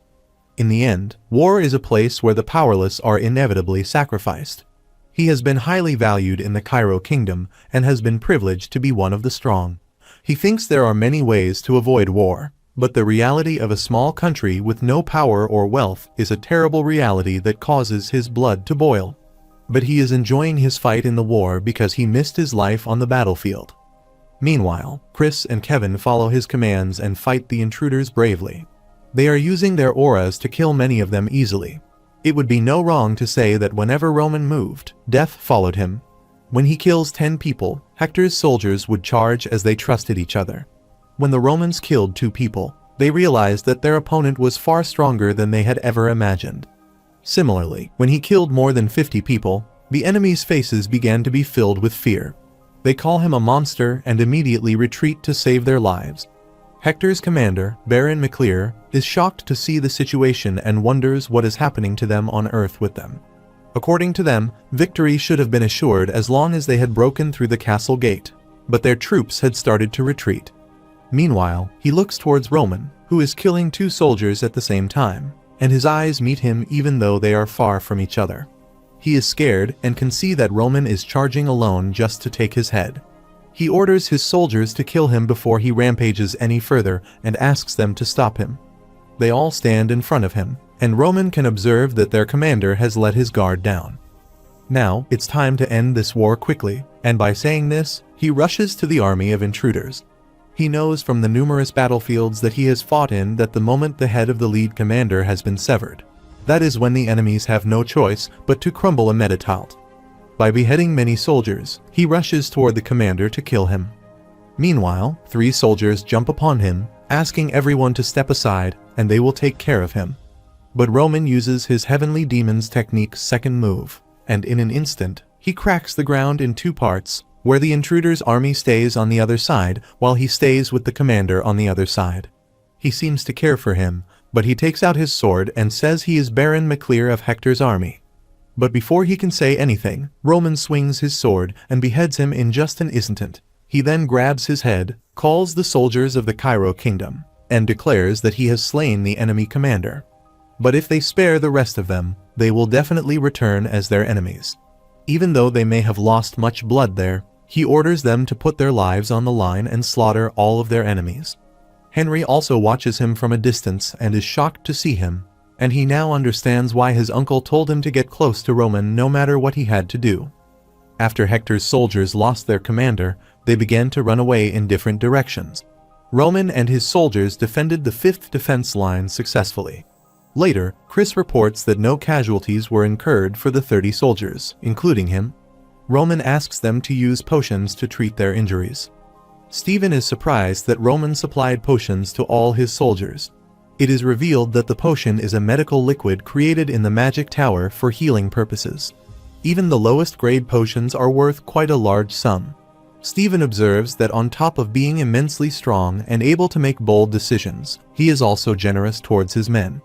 In the end, war is a place where the powerless are inevitably sacrificed. He has been highly valued in the Cairo kingdom and has been privileged to be one of the strong. He thinks there are many ways to avoid war, but the reality of a small country with no power or wealth is a terrible reality that causes his blood to boil. But he is enjoying his fight in the war because he missed his life on the battlefield. Meanwhile, Chris and Kevin follow his commands and fight the intruders bravely. They are using their auras to kill many of them easily. It would be no wrong to say that whenever Roman moved, death followed him. When he kills 10 people, Hector's soldiers would charge as they trusted each other. When the Romans killed 2 people, they realized that their opponent was far stronger than they had ever imagined. Similarly, when he killed more than 50 people, the enemy's faces began to be filled with fear. They call him a monster and immediately retreat to save their lives. Hector's commander, Baron MacLear, is shocked to see the situation and wonders what is happening to them on Earth with them. According to them, victory should have been assured as long as they had broken through the castle gate, but their troops had started to retreat. Meanwhile, he looks towards Roman, who is killing 2 soldiers at the same time, and his eyes meet him even though they are far from each other. He is scared and can see that Roman is charging alone just to take his head. He orders his soldiers to kill him before he rampages any further and asks them to stop him. They all stand in front of him, and Roman can observe that their commander has let his guard down. Now, it's time to end this war quickly, and by saying this, he rushes to the army of intruders. He knows from the numerous battlefields that he has fought in that the moment the head of the lead commander has been severed, that is when the enemies have no choice but to crumble immediately. By beheading many soldiers, he rushes toward the commander to kill him. Meanwhile, 3 soldiers jump upon him, asking everyone to step aside and they will take care of him. But Roman uses his Heavenly Demon's technique's second move, and in an instant, he cracks the ground in 2 parts, where the intruder's army stays on the other side while he stays with the commander on the other side. He seems to care for him, but he takes out his sword and says he is Baron MacLear of Hector's army. But before he can say anything, Roman swings his sword and beheads him in just an instant. He then grabs his head, calls the soldiers of the Cairo kingdom, and declares that he has slain the enemy commander. But if they spare the rest of them, they will definitely return as their enemies. Even though they may have lost much blood there, He orders them to put their lives on the line and slaughter all of their enemies. Henry also watches him from a distance and is shocked to see him, and he now understands why his uncle told him to get close to Roman no matter what he had to do. After Hector's soldiers lost their commander, they began to run away in different directions. Roman and his soldiers defended the 5th defense line successfully. Later, Chris reports that no casualties were incurred for the 30 soldiers, including him. Roman asks them to use potions to treat their injuries. Stephen is surprised that Roman supplied potions to all his soldiers. It is revealed that the potion is a medical liquid created in the magic tower for healing purposes. Even the lowest grade potions are worth quite a large sum. Stephen observes that on top of being immensely strong and able to make bold decisions, he is also generous towards his men.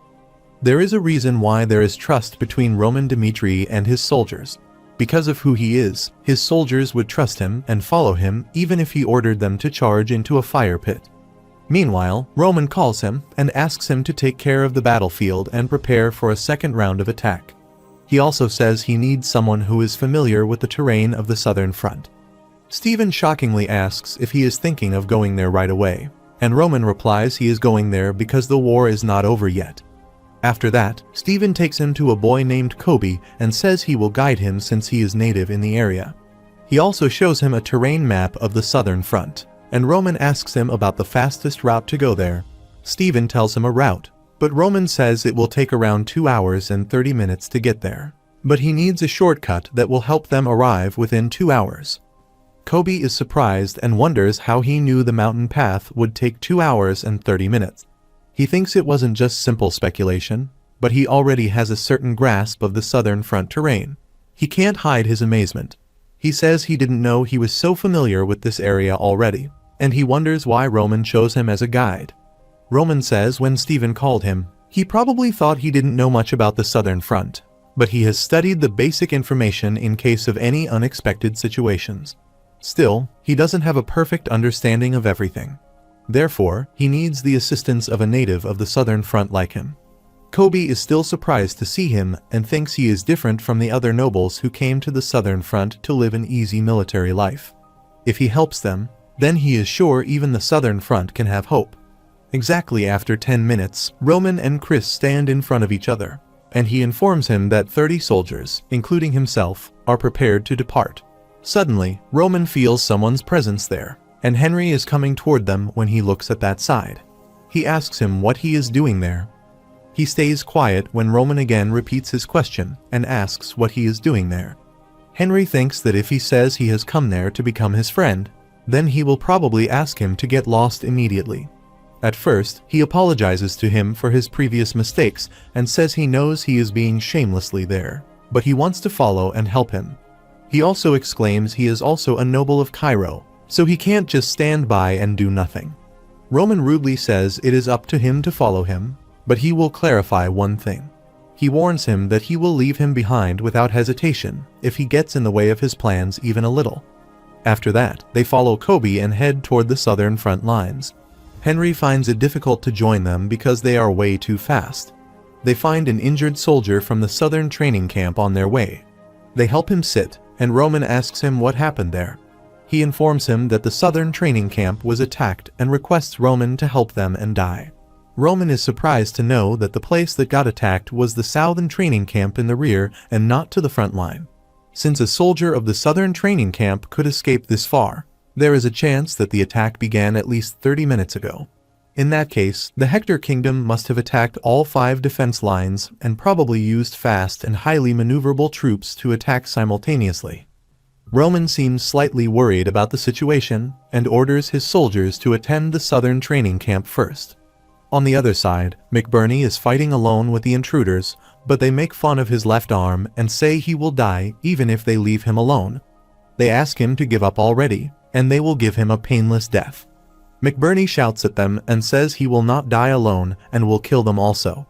There is a reason why there is trust between Roman Dimitri and his soldiers. Because of who he is, his soldiers would trust him and follow him even if he ordered them to charge into a fire pit. Meanwhile, Roman calls him and asks him to take care of the battlefield and prepare for a second round of attack. He also says he needs someone who is familiar with the terrain of the southern front. Stephen shockingly asks if he is thinking of going there right away, and Roman replies he is going there because the war is not over yet. After that, Stephen takes him to a boy named Kobe and says he will guide him since he is native in the area. He also shows him a terrain map of the southern front, and Roman asks him about the fastest route to go there. Stephen tells him a route, but Roman says it will take around 2 hours and 30 minutes to get there. But he needs a shortcut that will help them arrive within 2 hours. Kobe is surprised and wonders how he knew the mountain path would take 2 hours and 30 minutes. He thinks it wasn't just simple speculation, but he already has a certain grasp of the southern front terrain. He can't hide his amazement. He says he didn't know he was so familiar with this area already, and he wonders why Roman chose him as a guide. Roman says when Stephen called him, he probably thought he didn't know much about the southern front, but he has studied the basic information in case of any unexpected situations. Still, he doesn't have a perfect understanding of everything. Therefore, he needs the assistance of a native of the southern front like him. Kobe is still surprised to see him and thinks he is different from the other nobles who came to the southern front to live an easy military life. If he helps them, then he is sure even the southern front can have hope. Exactly after 10 minutes, Roman and Chris stand in front of each other, and he informs him that 30 soldiers, including himself, are prepared to depart. Suddenly, Roman feels someone's presence there, and Henry is coming toward them when he looks at that side. He asks him what he is doing there. He stays quiet when Roman again repeats his question and asks what he is doing there. Henry thinks that if he says he has come there to become his friend, then he will probably ask him to get lost immediately. At first, he apologizes to him for his previous mistakes and says he knows he is being shamelessly there, but he wants to follow and help him. He also exclaims he is also a noble of Cairo, so he can't just stand by and do nothing. Roman rudely says it is up to him to follow him, but he will clarify one thing. He warns him that he will leave him behind without hesitation if he gets in the way of his plans even a little. After that, they follow Kobe and head toward the southern front lines. Henry finds it difficult to join them because they are way too fast. They find an injured soldier from the southern training camp on their way. They help him sit, and Roman asks him what happened there. He informs him that the southern training camp was attacked and requests Roman to help them and die. Roman is surprised to know that the place that got attacked was the southern training camp in the rear and not to the front line. Since a soldier of the southern training camp could escape this far, there is a chance that the attack began at least 30 minutes ago. In that case, the Hector kingdom must have attacked all 5 defense lines and probably used fast and highly maneuverable troops to attack simultaneously. Roman seems slightly worried about the situation and orders his soldiers to attend the southern training camp first. On the other side, McBurney is fighting alone with the intruders, but they make fun of his left arm and say he will die even if they leave him alone. They ask him to give up already, and they will give him a painless death. McBurney shouts at them and says he will not die alone and will kill them also.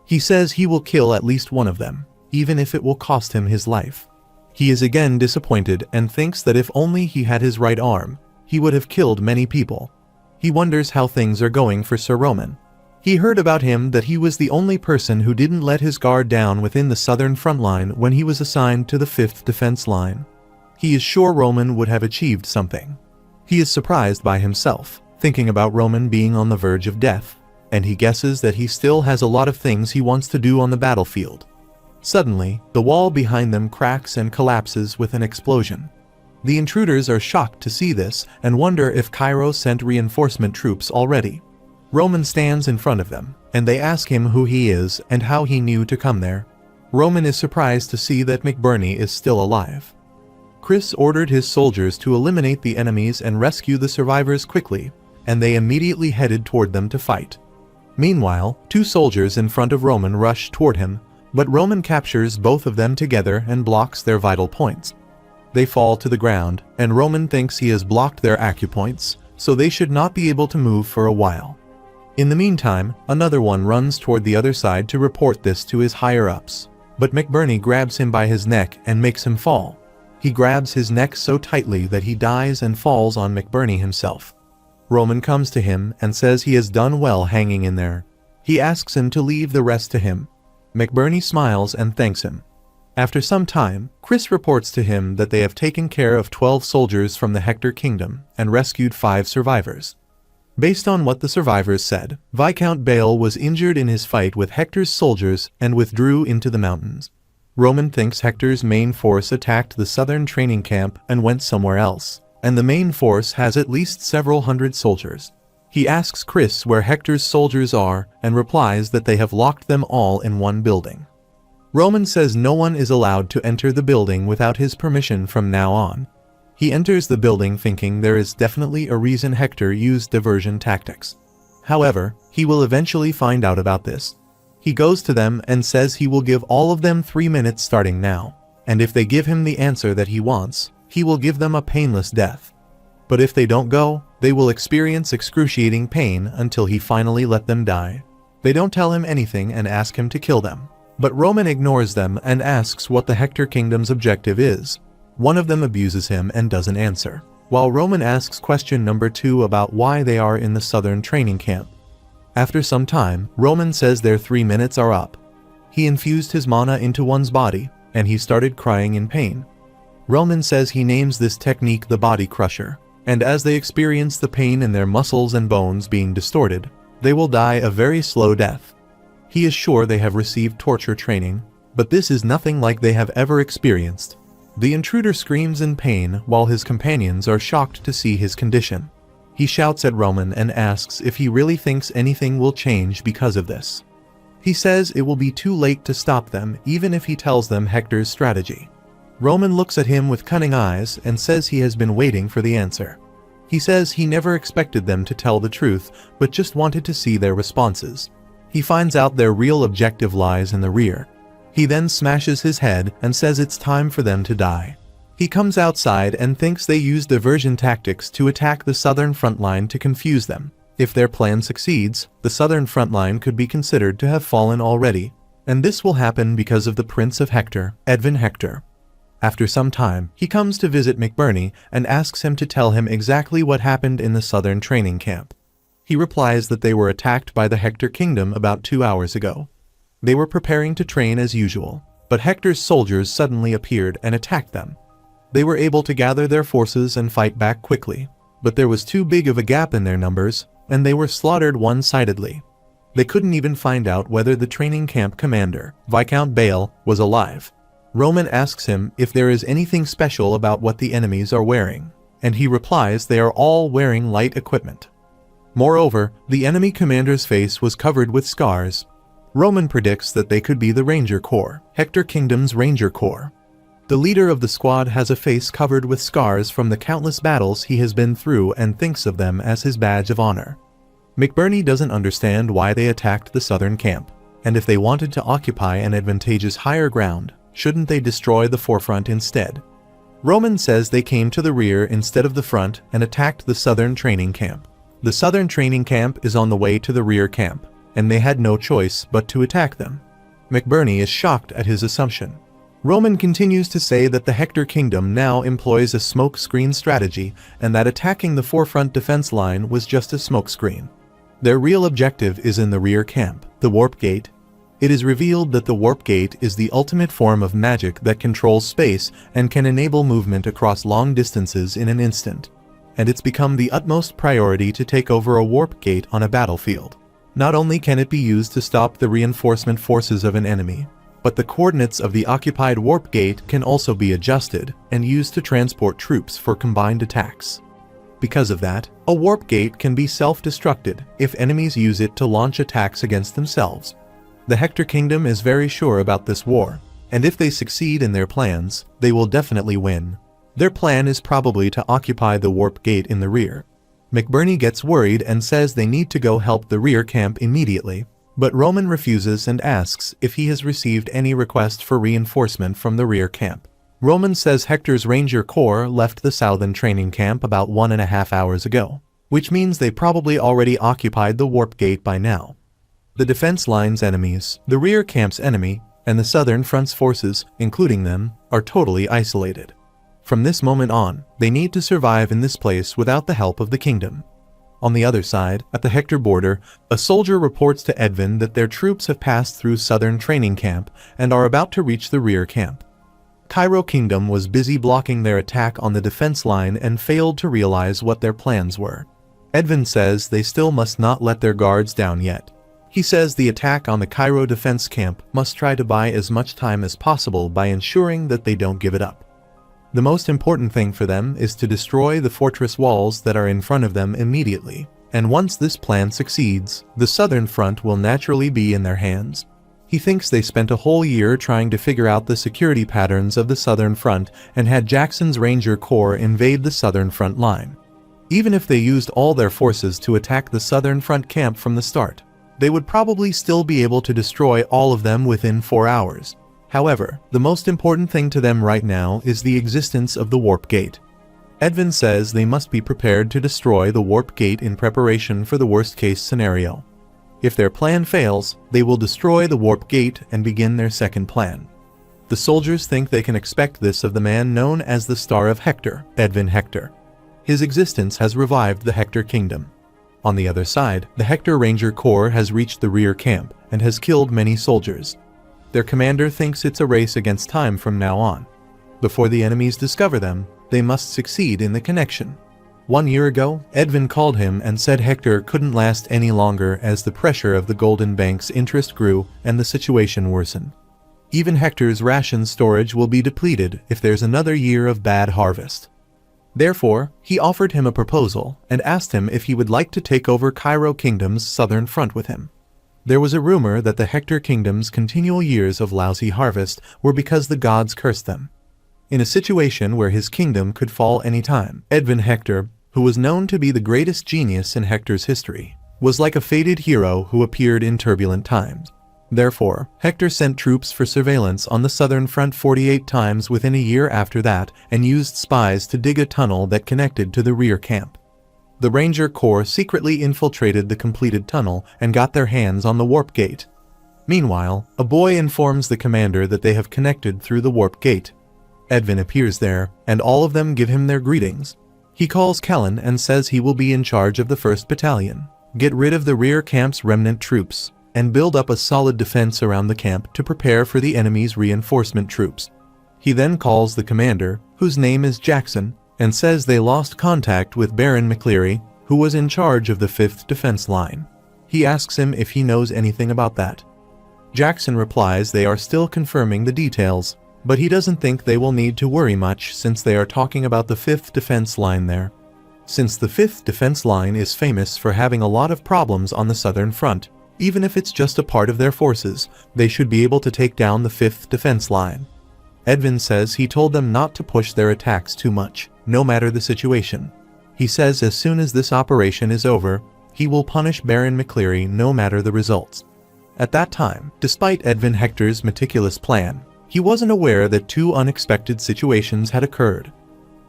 He says he will kill at least one of them, even if it will cost him his life. He is again disappointed and thinks that if only he had his right arm, he would have killed many people. He wonders how things are going for Sir Roman. He heard about him that he was the only person who didn't let his guard down within the southern front line when he was assigned to the 5th defense line. He is sure Roman would have achieved something. He is surprised by himself, thinking about Roman being on the verge of death, and he guesses that he still has a lot of things he wants to do on the battlefield. Suddenly, the wall behind them cracks and collapses with an explosion. The intruders are shocked to see this and wonder if Cairo sent reinforcement troops already. Roman stands in front of them, and they ask him who he is and how he knew to come there. Roman is surprised to see that McBurney is still alive. Chris ordered his soldiers to eliminate the enemies and rescue the survivors quickly, and they immediately headed toward them to fight. Meanwhile, two soldiers in front of Roman rush toward him, but Roman captures both of them together and blocks their vital points. They fall to the ground, and Roman thinks he has blocked their acupoints, so they should not be able to move for a while. In the meantime, another one runs toward the other side to report this to his higher-ups, but McBurney grabs him by his neck and makes him fall. He grabs his neck so tightly that he dies and falls on McBurney himself. Roman comes to him and says he has done well hanging in there. He asks him to leave the rest to him. McBurney smiles and thanks him. After some time, Chris reports to him that they have taken care of 12 soldiers from the Hector kingdom and rescued 5 survivors. Based on what the survivors said, Viscount Bale was injured in his fight with Hector's soldiers and withdrew into the mountains. Roman thinks Hector's main force attacked the southern training camp and went somewhere else, and the main force has at least several hundred soldiers. He asks Chris where Hector's soldiers are and replies that they have locked them all in one building. Roman says no one is allowed to enter the building without his permission from now on. He enters the building thinking there is definitely a reason Hector used diversion tactics. However, he will eventually find out about this. He goes to them and says he will give all of them 3 minutes starting now, and if they give him the answer that he wants, he will give them a painless death. But if they don't go, they will experience excruciating pain until he finally let them die. They don't tell him anything and ask him to kill them, but Roman ignores them and asks what the Hector Kingdom's objective is. One of them abuses him and doesn't answer, while Roman asks question number 2 about why they are in the southern training camp. After some time, Roman says their 3 minutes are up. He infused his mana into one's body, and he started crying in pain. Roman says he names this technique the body crusher, and as they experience the pain in their muscles and bones being distorted, they will die a very slow death. He is sure they have received torture training, but this is nothing like they have ever experienced. The intruder screams in pain while his companions are shocked to see his condition. He shouts at Roman and asks if he really thinks anything will change because of this. He says it will be too late to stop them even if he tells them Hector's strategy. Roman looks at him with cunning eyes and says he has been waiting for the answer. He says he never expected them to tell the truth, but just wanted to see their responses. He finds out their real objective lies in the rear. He then smashes his head and says it's time for them to die. He comes outside and thinks they use diversion tactics to attack the southern front line to confuse them. If their plan succeeds, the southern front line could be considered to have fallen already, and this will happen because of the Prince of Hector, Edvin Hector. After some time, he comes to visit McBurney and asks him to tell him exactly what happened in the southern training camp. He replies that they were attacked by the Hector Kingdom about 2 hours ago. They were preparing to train as usual, but Hector's soldiers suddenly appeared and attacked them. They were able to gather their forces and fight back quickly, but there was too big of a gap in their numbers, and they were slaughtered one-sidedly. They couldn't even find out whether the training camp commander, Viscount Bale, was alive. Roman asks him if there is anything special about what the enemies are wearing, and he replies they are all wearing light equipment. Moreover, the enemy commander's face was covered with scars. Roman predicts that they could be the Ranger Corps, Hector Kingdom's Ranger Corps. The leader of the squad has a face covered with scars from the countless battles he has been through and thinks of them as his badge of honor. McBurney doesn't understand why they attacked the southern camp, and if they wanted to occupy an advantageous higher ground, shouldn't they destroy the forefront instead? Roman says they came to the rear instead of the front and attacked the southern training camp. The southern training camp is on the way to the rear camp, and they had no choice but to attack them. McBurney is shocked at his assumption. Roman continues to say that the Hector Kingdom now employs a smoke screen strategy and that attacking the forefront defense line was just a smoke screen. Their real objective is in the rear camp, the warp gate. It is revealed that the Warp Gate is the ultimate form of magic that controls space and can enable movement across long distances in an instant. And it's become the utmost priority to take over a Warp Gate on a battlefield. Not only can it be used to stop the reinforcement forces of an enemy, but the coordinates of the occupied Warp Gate can also be adjusted and used to transport troops for combined attacks. Because of that, a Warp Gate can be self-destructed if enemies use it to launch attacks against themselves. The Hector Kingdom is very sure about this war, and if they succeed in their plans, they will definitely win. Their plan is probably to occupy the Warp Gate in the rear. McBurney gets worried and says they need to go help the rear camp immediately, but Roman refuses and asks if he has received any request for reinforcement from the rear camp. Roman says Hector's Ranger Corps left the southern training camp about 1.5 hours ago, which means they probably already occupied the Warp Gate by now. The defense line's enemies, the rear camp's enemy, and the southern front's forces, including them, are totally isolated. From this moment on, they need to survive in this place without the help of the kingdom. On the other side, at the Hector border, a soldier reports to Edvin that their troops have passed through southern training camp and are about to reach the rear camp. Cairo Kingdom was busy blocking their attack on the defense line and failed to realize what their plans were. Edvin says they still must not let their guards down yet. He says the attack on the Cairo defense camp must try to buy as much time as possible by ensuring that they don't give it up. The most important thing for them is to destroy the fortress walls that are in front of them immediately, and once this plan succeeds, the southern front will naturally be in their hands. He thinks they spent a whole year trying to figure out the security patterns of the southern front and had Jackson's Ranger Corps invade the southern front line. Even if they used all their forces to attack the southern front camp from the start, they would probably still be able to destroy all of them within 4 hours. However, the most important thing to them right now is the existence of the Warp Gate. Edvin says they must be prepared to destroy the Warp Gate in preparation for the worst-case scenario. If their plan fails, they will destroy the Warp Gate and begin their second plan. The soldiers think they can expect this of the man known as the Star of Hector, Edvin Hector. His existence has revived the Hector Kingdom. On the other side, the Hector Ranger Corps has reached the rear camp and has killed many soldiers. Their commander thinks it's a race against time from now on. Before the enemies discover them, they must succeed in the connection. 1 year ago, Edvin called him and said Hector couldn't last any longer as the pressure of the Golden Bank's interest grew and the situation worsened. Even Hector's ration storage will be depleted if there's another year of bad harvest. Therefore, he offered him a proposal and asked him if he would like to take over Cairo Kingdom's southern front with him. There was a rumor that the Hector Kingdom's continual years of lousy harvest were because the gods cursed them. In a situation where his kingdom could fall any time, Edvin Hector, who was known to be the greatest genius in Hector's history, was like a fated hero who appeared in turbulent times. Therefore, Hector sent troops for surveillance on the southern front 48 times within a year after that and used spies to dig a tunnel that connected to the rear camp. The Ranger Corps secretly infiltrated the completed tunnel and got their hands on the Warp Gate. Meanwhile, a boy informs the commander that they have connected through the Warp Gate. Edvin appears there, and all of them give him their greetings. He calls Kellen and says he will be in charge of the 1st Battalion, get rid of the rear camp's remnant troops, and build up a solid defense around the camp to prepare for the enemy's reinforcement troops. He then calls the commander, whose name is Jackson, and says they lost contact with Baron McCleary, who was in charge of the 5th Defense Line. He asks him if he knows anything about that. Jackson replies they are still confirming the details, but he doesn't think they will need to worry much since they are talking about the 5th Defense Line there. Since the 5th Defense Line is famous for having a lot of problems on the southern front, even if it's just a part of their forces, they should be able to take down the 5th Defense Line. Edvin says he told them not to push their attacks too much, no matter the situation. He says as soon as this operation is over, he will punish Baron McCleary no matter the results. At that time, despite Edvin Hector's meticulous plan, he wasn't aware that 2 unexpected situations had occurred.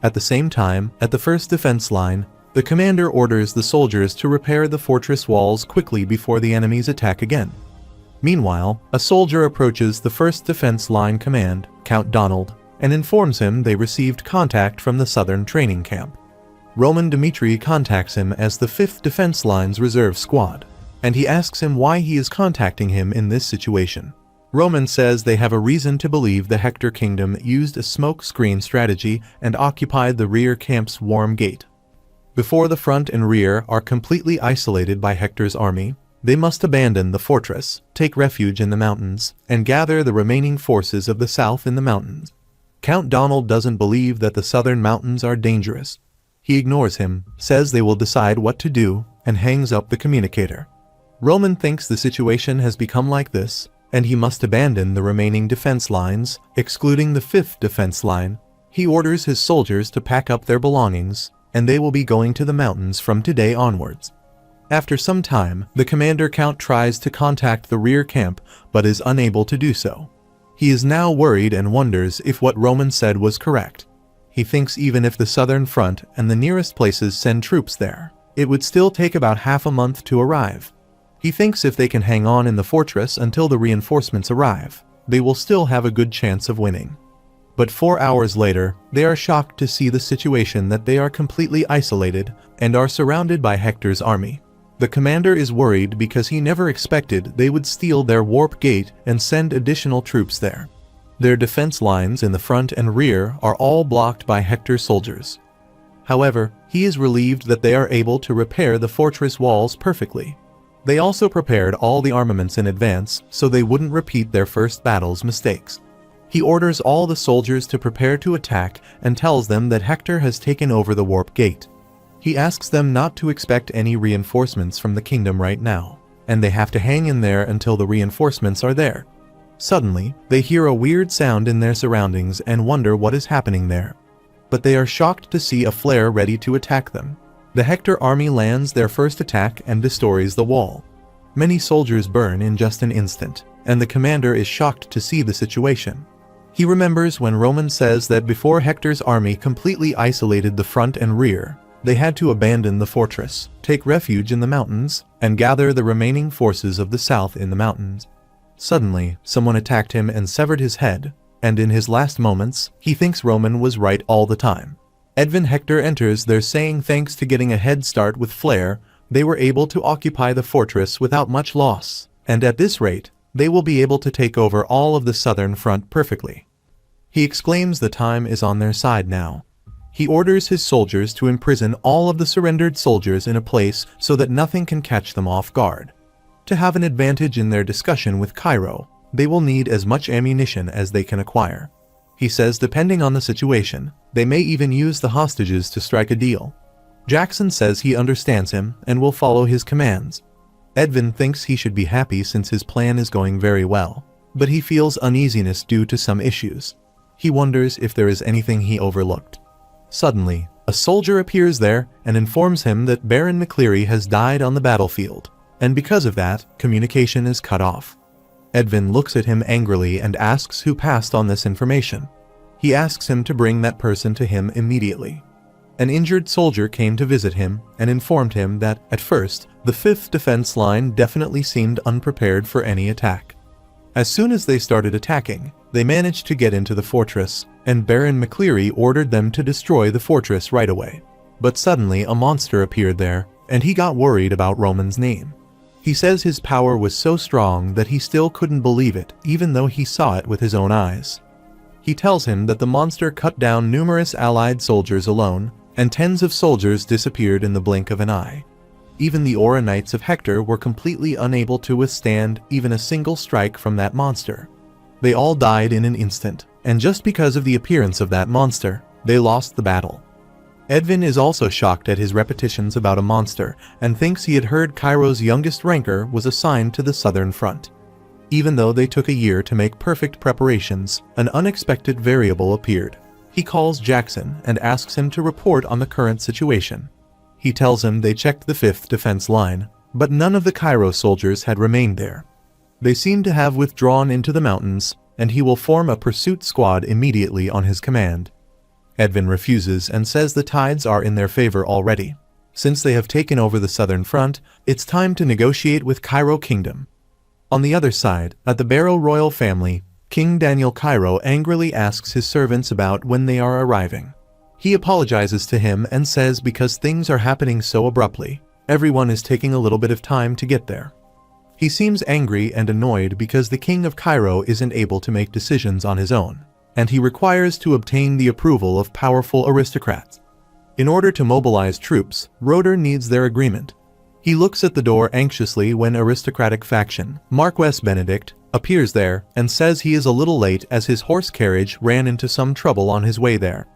At the same time, at the 1st Defense Line, the commander orders the soldiers to repair the fortress walls quickly before the enemies attack again. Meanwhile, a soldier approaches the 1st Defense Line command, Count Donald, and informs him they received contact from the southern training camp. Roman Dmitri contacts him as the 5th Defense Line's reserve squad. and he asks him why he is contacting him in this situation. Roman says they have a reason to believe the Hector kingdom used a smoke screen strategy and occupied the rear camp's warm gate. Before the front and rear are completely isolated by Hector's army, they must abandon the fortress, take refuge in the mountains, and gather the remaining forces of the south in the mountains. Count Donald doesn't believe that the southern mountains are dangerous. He ignores him, says they will decide what to do, and hangs up the communicator. Roman thinks the situation has become like this, and he must abandon the remaining defense lines, excluding the 5th defense line. He orders his soldiers to pack up their belongings, and they will be going to the mountains from today onwards. After some time, the commander Count tries to contact the rear camp, but is unable to do so. He is now worried and wonders if what Roman said was correct. He thinks even if the southern front and the nearest places send troops there, it would still take about half a month to arrive. He thinks if they can hang on in the fortress until the reinforcements arrive, they will still have a good chance of winning. But 4 hours later, they are shocked to see the situation that they are completely isolated and are surrounded by Hector's army. The commander is worried because he never expected they would steal their warp gate and send additional troops there. Their defense lines in the front and rear are all blocked by Hector's soldiers. However, he is relieved that they are able to repair the fortress walls perfectly. They also prepared all the armaments in advance so they wouldn't repeat their first battle's mistakes. He orders all the soldiers to prepare to attack and tells them that Hector has taken over the warp gate. He asks them not to expect any reinforcements from the kingdom right now, and they have to hang in there until the reinforcements are there. Suddenly, they hear a weird sound in their surroundings and wonder what is happening there. But they are shocked to see a flare ready to attack them. The Hector army lands their first attack and destroys the wall. Many soldiers burn in just an instant, and the commander is shocked to see the situation. He remembers when Roman says that before Hector's army completely isolated the front and rear, they had to abandon the fortress, take refuge in the mountains, and gather the remaining forces of the south in the mountains. Suddenly, someone attacked him and severed his head, and in his last moments, he thinks Roman was right all the time. Edvin Hector enters there saying thanks to getting a head start with Flare, they were able to occupy the fortress without much loss, and at this rate, they will be able to take over all of the southern front perfectly. He exclaims the time is on their side now. He orders his soldiers to imprison all of the surrendered soldiers in a place so that nothing can catch them off guard. To have an advantage in their discussion with Cairo, they will need as much ammunition as they can acquire. He says depending on the situation, they may even use the hostages to strike a deal. Jackson says he understands him and will follow his commands. Edvin thinks he should be happy since his plan is going very well, but he feels uneasiness due to some issues. He wonders if there is anything he overlooked. Suddenly, a soldier appears there and informs him that Baron McCleary has died on the battlefield, and because of that, communication is cut off. Edvin looks at him angrily and asks who passed on this information. He asks him to bring that person to him immediately. An injured soldier came to visit him and informed him that, at first, the 5th defense line definitely seemed unprepared for any attack. As soon as they started attacking, they managed to get into the fortress, and Baron McCleary ordered them to destroy the fortress right away. But suddenly a monster appeared there, and he got worried about Roman's name. He says his power was so strong that he still couldn't believe it, even though he saw it with his own eyes. He tells him that the monster cut down numerous allied soldiers alone, and tens of soldiers disappeared in the blink of an eye. Even the Aura Knights of Hector were completely unable to withstand even a single strike from that monster. They all died in an instant, and just because of the appearance of that monster, they lost the battle. Edvin is also shocked at his repetitions about a monster and thinks he had heard Cairo's youngest ranker was assigned to the southern front. Even though they took a year to make perfect preparations, an unexpected variable appeared. He calls Jackson and asks him to report on the current situation. He tells him they checked the 5th defense line, but none of the Cairo soldiers had remained there. They seem to have withdrawn into the mountains, and he will form a pursuit squad immediately on his command. Edvin refuses and says the tides are in their favor already. Since they have taken over the southern front, it's time to negotiate with Cairo Kingdom. On the other side, at the Barrow royal family, King Daniel Cairo angrily asks his servants about when they are arriving. He apologizes to him and says because things are happening so abruptly, everyone is taking a little bit of time to get there. He seems angry and annoyed because the king of Cairo isn't able to make decisions on his own, and he requires to obtain the approval of powerful aristocrats. In order to mobilize troops, Roeder needs their agreement. He looks at the door anxiously when aristocratic faction, Marquess Benedict, appears there and says he is a little late as his horse carriage ran into some trouble on his way there.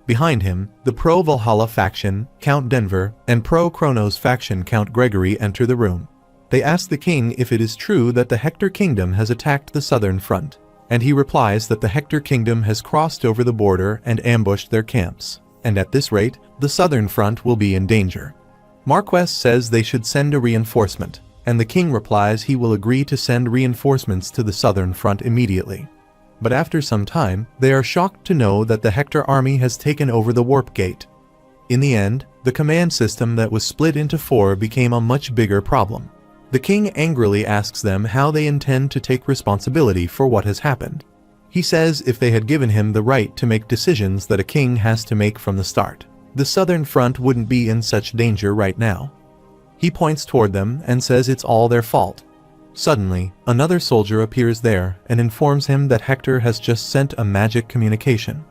Behind him, the pro-Valhalla faction, Count Denver, and pro-Kronos faction, Count Gregory, enter the room. They ask the king if it is true that the Hector kingdom has attacked the southern front, and he replies that the Hector kingdom has crossed over the border and ambushed their camps, and at this rate, the southern front will be in danger. Marquess says they should send a reinforcement, and the king replies he will agree to send reinforcements to the southern front immediately. But after some time, they are shocked to know that the Hector army has taken over the warp gate. In the end, the command system that was split into 4 became a much bigger problem. The king angrily asks them how they intend to take responsibility for what has happened. He says if they had given him the right to make decisions that a king has to make from the start, the southern front wouldn't be in such danger right now. He points toward them and says it's all their fault. Suddenly, another soldier appears there and informs him that Hector has just sent a magic communication.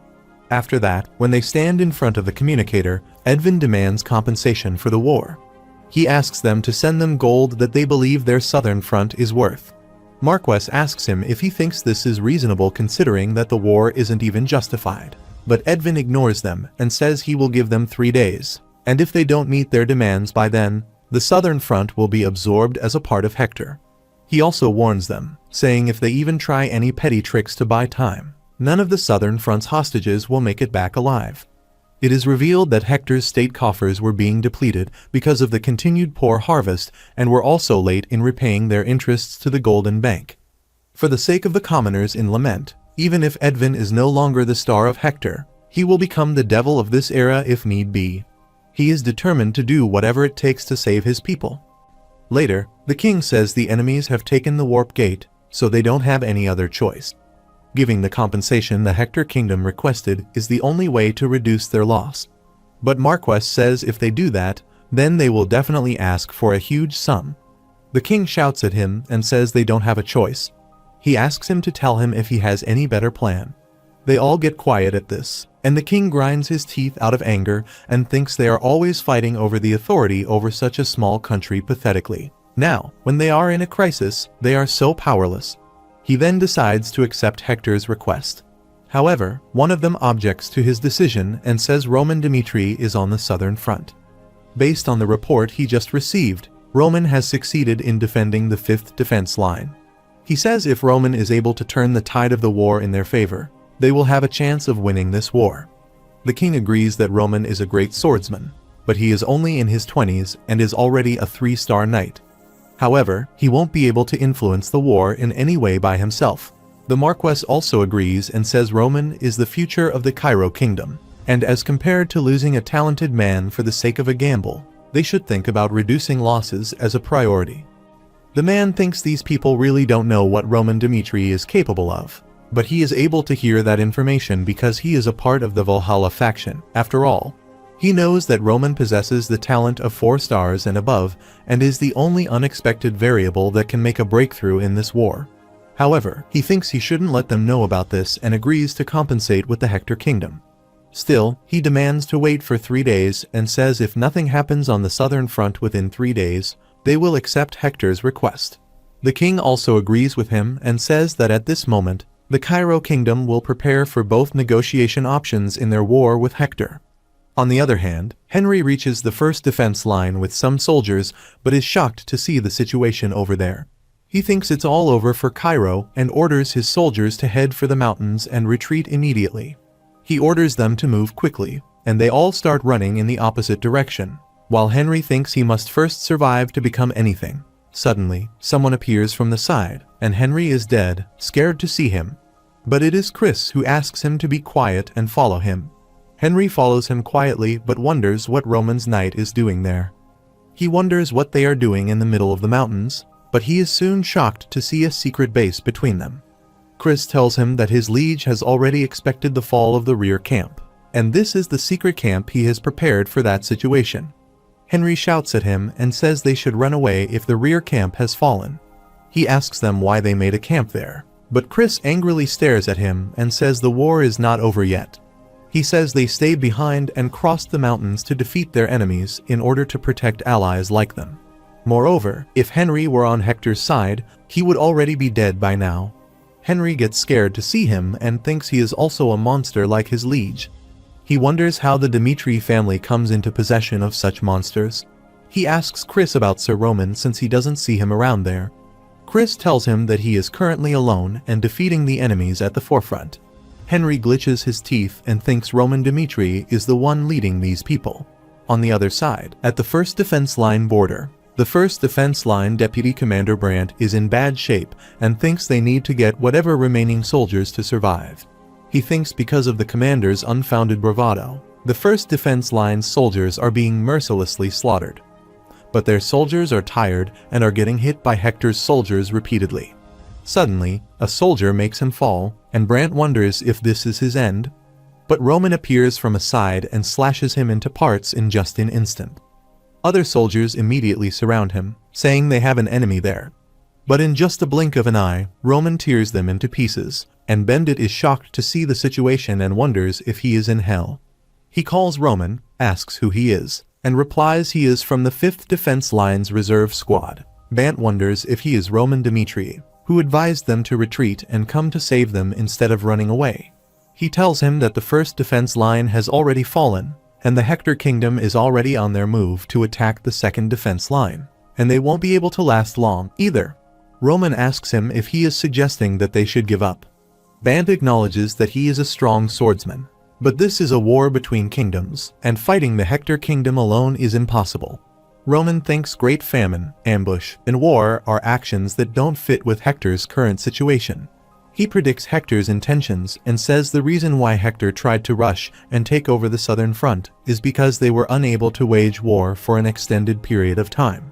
After that, when they stand in front of the communicator, Edvin demands compensation for the war. He asks them to send them gold that they believe their southern front is worth. Marquess asks him if he thinks this is reasonable considering that the war isn't even justified. But Edvin ignores them and says he will give them 3 days, and if they don't meet their demands by then, the southern front will be absorbed as a part of Hector. He also warns them, saying if they even try any petty tricks to buy time, none of the southern front's hostages will make it back alive. It is revealed that Hector's state coffers were being depleted because of the continued poor harvest and were also late in repaying their interests to the Golden Bank. For the sake of the commoners in lament, even if Edvin is no longer the star of Hector, he will become the devil of this era if need be. He is determined to do whatever it takes to save his people. Later, the king says the enemies have taken the warp gate, so they don't have any other choice. Giving the compensation the Hector kingdom requested is the only way to reduce their loss. But Marquess says if they do that, then they will definitely ask for a huge sum. The king shouts at him and says they don't have a choice. He asks him to tell him if he has any better plan. They all get quiet at this, and the king grinds his teeth out of anger and thinks they are always fighting over the authority over such a small country pathetically. Now, when they are in a crisis, they are so powerless. He then decides to accept Hector's request. However, one of them objects to his decision and says Roman Dimitri is on the southern front. Based on the report he just received, Roman has succeeded in defending the 5th defense line. He says if Roman is able to turn the tide of the war in their favor, they will have a chance of winning this war. The king agrees that Roman is a great swordsman, but he is only in his 20s and is already a 3-star knight. However, he won't be able to influence the war in any way by himself. The Marquess also agrees and says Roman is the future of the Cairo kingdom, and as compared to losing a talented man for the sake of a gamble, they should think about reducing losses as a priority. The man thinks these people really don't know what Roman Dimitri is capable of, but he is able to hear that information because he is a part of the Valhalla faction, after all. He knows that Roman possesses the talent of 4 stars and above and is the only unexpected variable that can make a breakthrough in this war. However, he thinks he shouldn't let them know about this and agrees to compensate with the Hector kingdom. Still, he demands to wait for 3 days and says if nothing happens on the southern front within 3 days, they will accept Hector's request. The king also agrees with him and says that at this moment, the Cairo kingdom will prepare for both negotiation options in their war with Hector. On the other hand, Henry reaches the 1st defense line with some soldiers but is shocked to see the situation over there. He thinks it's all over for Cairo and orders his soldiers to head for the mountains and retreat immediately. He orders them to move quickly, and they all start running in the opposite direction, while Henry thinks he must first survive to become anything. Suddenly, someone appears from the side, and Henry is dead, scared to see him. But it is Chris who asks him to be quiet and follow him. Henry follows him quietly but wonders what Roman's knight is doing there. He wonders what they are doing in the middle of the mountains, but he is soon shocked to see a secret base between them. Chris tells him that his liege has already expected the fall of the rear camp, and this is the secret camp he has prepared for that situation. Henry shouts at him and says they should run away if the rear camp has fallen. He asks them why they made a camp there, but Chris angrily stares at him and says the war is not over yet. He says they stayed behind and crossed the mountains to defeat their enemies in order to protect allies like them. Moreover, if Henry were on Hector's side, he would already be dead by now. Henry gets scared to see him and thinks he is also a monster like his liege. He wonders how the Dimitri family comes into possession of such monsters. He asks Chris about Sir Roman since he doesn't see him around there. Chris tells him that he is currently alone and defeating the enemies at the forefront. Henry glitches his teeth and thinks Roman Dimitri is the one leading these people. On the other side, at the 1st Defense Line border, the 1st Defense Line Deputy Commander Brandt is in bad shape and thinks they need to get whatever remaining soldiers to survive. He thinks because of the commander's unfounded bravado, the 1st Defense Line's soldiers are being mercilessly slaughtered. But their soldiers are tired and are getting hit by Hector's soldiers repeatedly. Suddenly, a soldier makes him fall, and Brandt wonders if this is his end. But Roman appears from a side and slashes him into parts in just an instant. Other soldiers immediately surround him, saying they have an enemy there. But in just a blink of an eye, Roman tears them into pieces, and Bendit is shocked to see the situation and wonders if he is in hell. He calls Roman, asks who he is, and replies he is from the 5th Defense Line's reserve squad. Brandt wonders if he is Roman Dimitri, who advised them to retreat and come to save them instead of running away. He tells him that the 1st Defense Line has already fallen, and the Hector Kingdom is already on their move to attack the 2nd Defense Line, and they won't be able to last long either. Roman asks him if he is suggesting that they should give up. Brandt acknowledges that he is a strong swordsman, but this is a war between kingdoms, and fighting the Hector Kingdom alone is impossible. Roman thinks great famine, ambush, and war are actions that don't fit with Hector's current situation. He predicts Hector's intentions and says the reason why Hector tried to rush and take over the southern front is because they were unable to wage war for an extended period of time.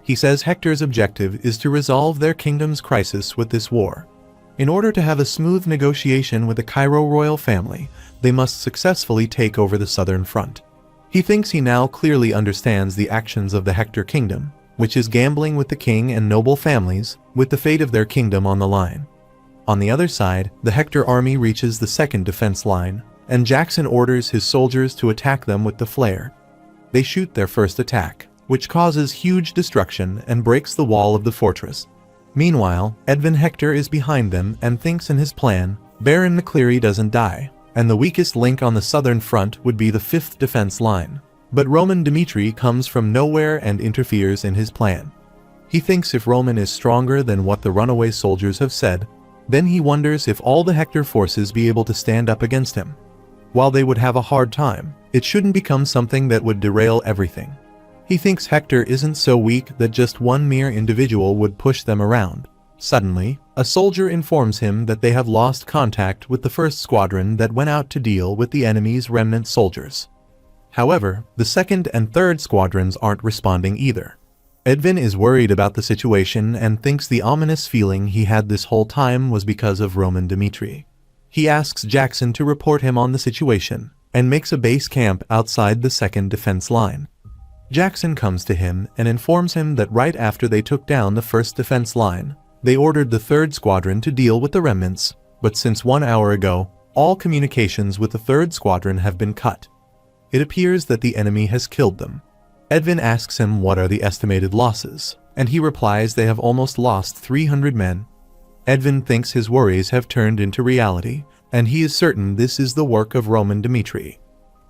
He says Hector's objective is to resolve their kingdom's crisis with this war. In order to have a smooth negotiation with the Cairo royal family, they must successfully take over the southern front. He thinks he now clearly understands the actions of the Hector Kingdom, which is gambling with the king and noble families, with the fate of their kingdom on the line. On the other side, the Hector army reaches the 2nd Defense Line, and Jackson orders his soldiers to attack them with the flare. They shoot their first attack, which causes huge destruction and breaks the wall of the fortress. Meanwhile, Edvin Hector is behind them and thinks in his plan, Baron McCleary doesn't die, and the weakest link on the southern front would be the 5th Defense Line. But Roman Dimitri comes from nowhere and interferes in his plan. He thinks if Roman is stronger than what the runaway soldiers have said, then he wonders if all the Hector forces be able to stand up against him. While they would have a hard time, it shouldn't become something that would derail everything. He thinks Hector isn't so weak that just one mere individual would push them around. Suddenly, a soldier informs him that they have lost contact with the 1st Squadron that went out to deal with the enemy's remnant soldiers. However, the 2nd and 3rd Squadrons aren't responding either. Edvin is worried about the situation and thinks the ominous feeling he had this whole time was because of Roman Dimitri. He asks Jackson to report him on the situation, and makes a base camp outside the 2nd Defense Line. Jackson comes to him and informs him that right after they took down the 1st Defense Line, they ordered the 3rd Squadron to deal with the remnants, but since 1 hour ago, all communications with the 3rd Squadron have been cut. It appears that the enemy has killed them. Edvin asks him what are the estimated losses, and he replies they have almost lost 300 men. Edvin thinks his worries have turned into reality, and he is certain this is the work of Roman Dimitri.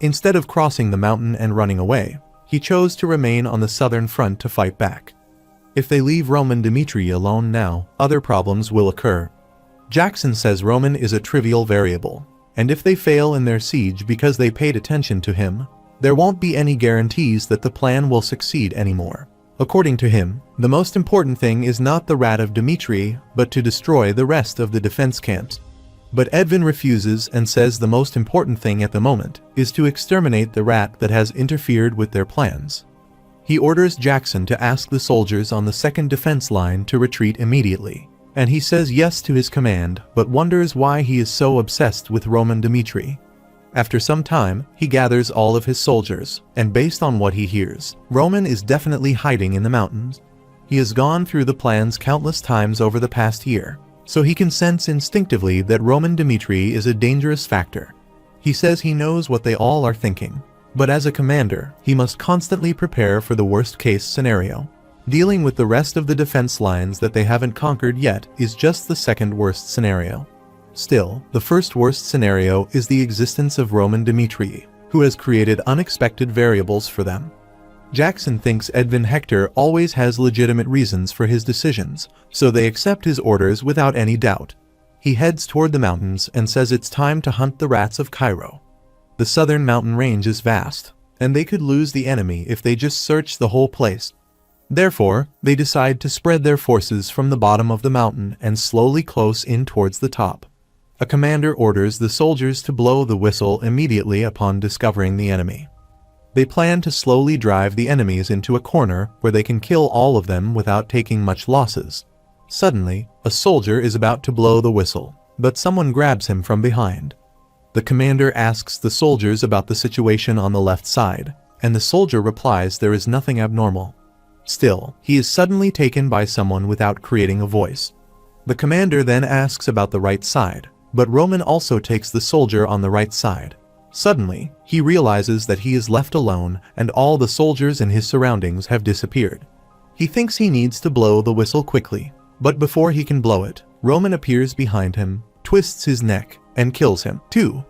Instead of crossing the mountain and running away, he chose to remain on the southern front to fight back. If they leave Roman Dimitri alone now, other problems will occur. Jackson says Roman is a trivial variable, and if they fail in their siege because they paid attention to him, there won't be any guarantees that the plan will succeed anymore. According to him, the most important thing is not the rat of Dimitri, but to destroy the rest of the defense camps. But Edvin refuses and says the most important thing at the moment is to exterminate the rat that has interfered with their plans. He orders Jackson to ask the soldiers on the 2nd Defense Line to retreat immediately, and he says yes to his command but wonders why he is so obsessed with Roman Dimitri. After some time, he gathers all of his soldiers, and based on what he hears, Roman is definitely hiding in the mountains. He has gone through the plans countless times over the past year, so he can sense instinctively that Roman Dmitri is a dangerous factor. He says he knows what they all are thinking, but as a commander, he must constantly prepare for the worst-case scenario. Dealing with the rest of the defense lines that they haven't conquered yet is just the second worst scenario. Still, the first worst scenario is the existence of Roman Dmitri, who has created unexpected variables for them. Jackson thinks Edvin Hector always has legitimate reasons for his decisions, so they accept his orders without any doubt. He heads toward the mountains and says it's time to hunt the rats of Cairo. The southern mountain range is vast, and they could lose the enemy if they just search the whole place. Therefore, they decide to spread their forces from the bottom of the mountain and slowly close in towards the top. A commander orders the soldiers to blow the whistle immediately upon discovering the enemy. They plan to slowly drive the enemies into a corner where they can kill all of them without taking much losses. Suddenly, a soldier is about to blow the whistle, but someone grabs him from behind. The commander asks the soldiers about the situation on the left side, and the soldier replies there is nothing abnormal. Still, he is suddenly taken by someone without creating a voice. The commander then asks about the right side, but Roman also takes the soldier on the right side. Suddenly, he realizes that he is left alone and all the soldiers in his surroundings have disappeared. He thinks he needs to blow the whistle quickly, but before he can blow it, Roman appears behind him, twists his neck, and kills him, too.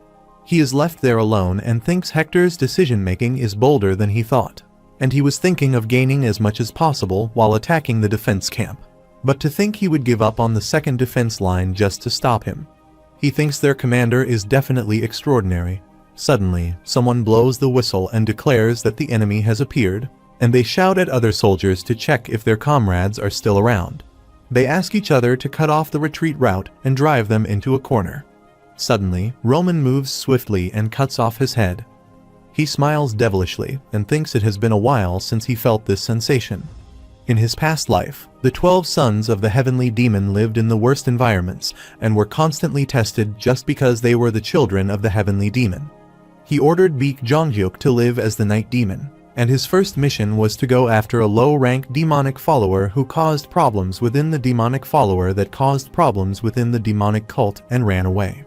He is left there alone and thinks Hector's decision-making is bolder than he thought, and he was thinking of gaining as much as possible while attacking the defense camp. But to think he would give up on the second defense line just to stop him. He thinks their commander is definitely extraordinary. Suddenly, someone blows the whistle and declares that the enemy has appeared, and they shout at other soldiers to check if their comrades are still around. They ask each other to cut off the retreat route and drive them into a corner. Suddenly, Roman moves swiftly and cuts off his head. He smiles devilishly and thinks it has been a while since he felt this sensation. In his past life, the 12 sons of the heavenly demon lived in the worst environments and were constantly tested just because they were the children of the heavenly demon. He ordered Baek Jonghyuk to live as the night demon, and his first mission was to go after a low-rank demonic follower who caused problems within the demonic follower that caused problems within the demonic cult and ran away.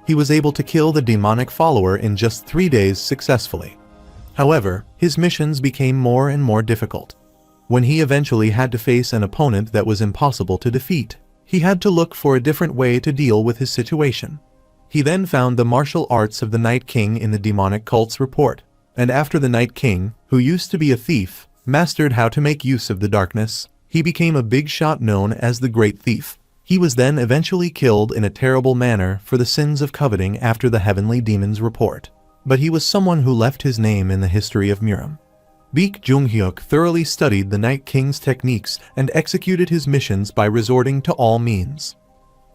He was able to kill the demonic follower in just 3 days successfully. However, his missions became more and more difficult. When he eventually had to face an opponent that was impossible to defeat, he had to look for a different way to deal with his situation. He then found the martial arts of the Night King in the demonic cult's report, and after the Night King, who used to be a thief, mastered how to make use of the darkness, he became a big shot known as the Great Thief. He was then eventually killed in a terrible manner for the sins of coveting after the heavenly demon's report. But he was someone who left his name in the history of Miram. Baek Jonghyuk thoroughly studied the Night King's techniques and executed his missions by resorting to all means.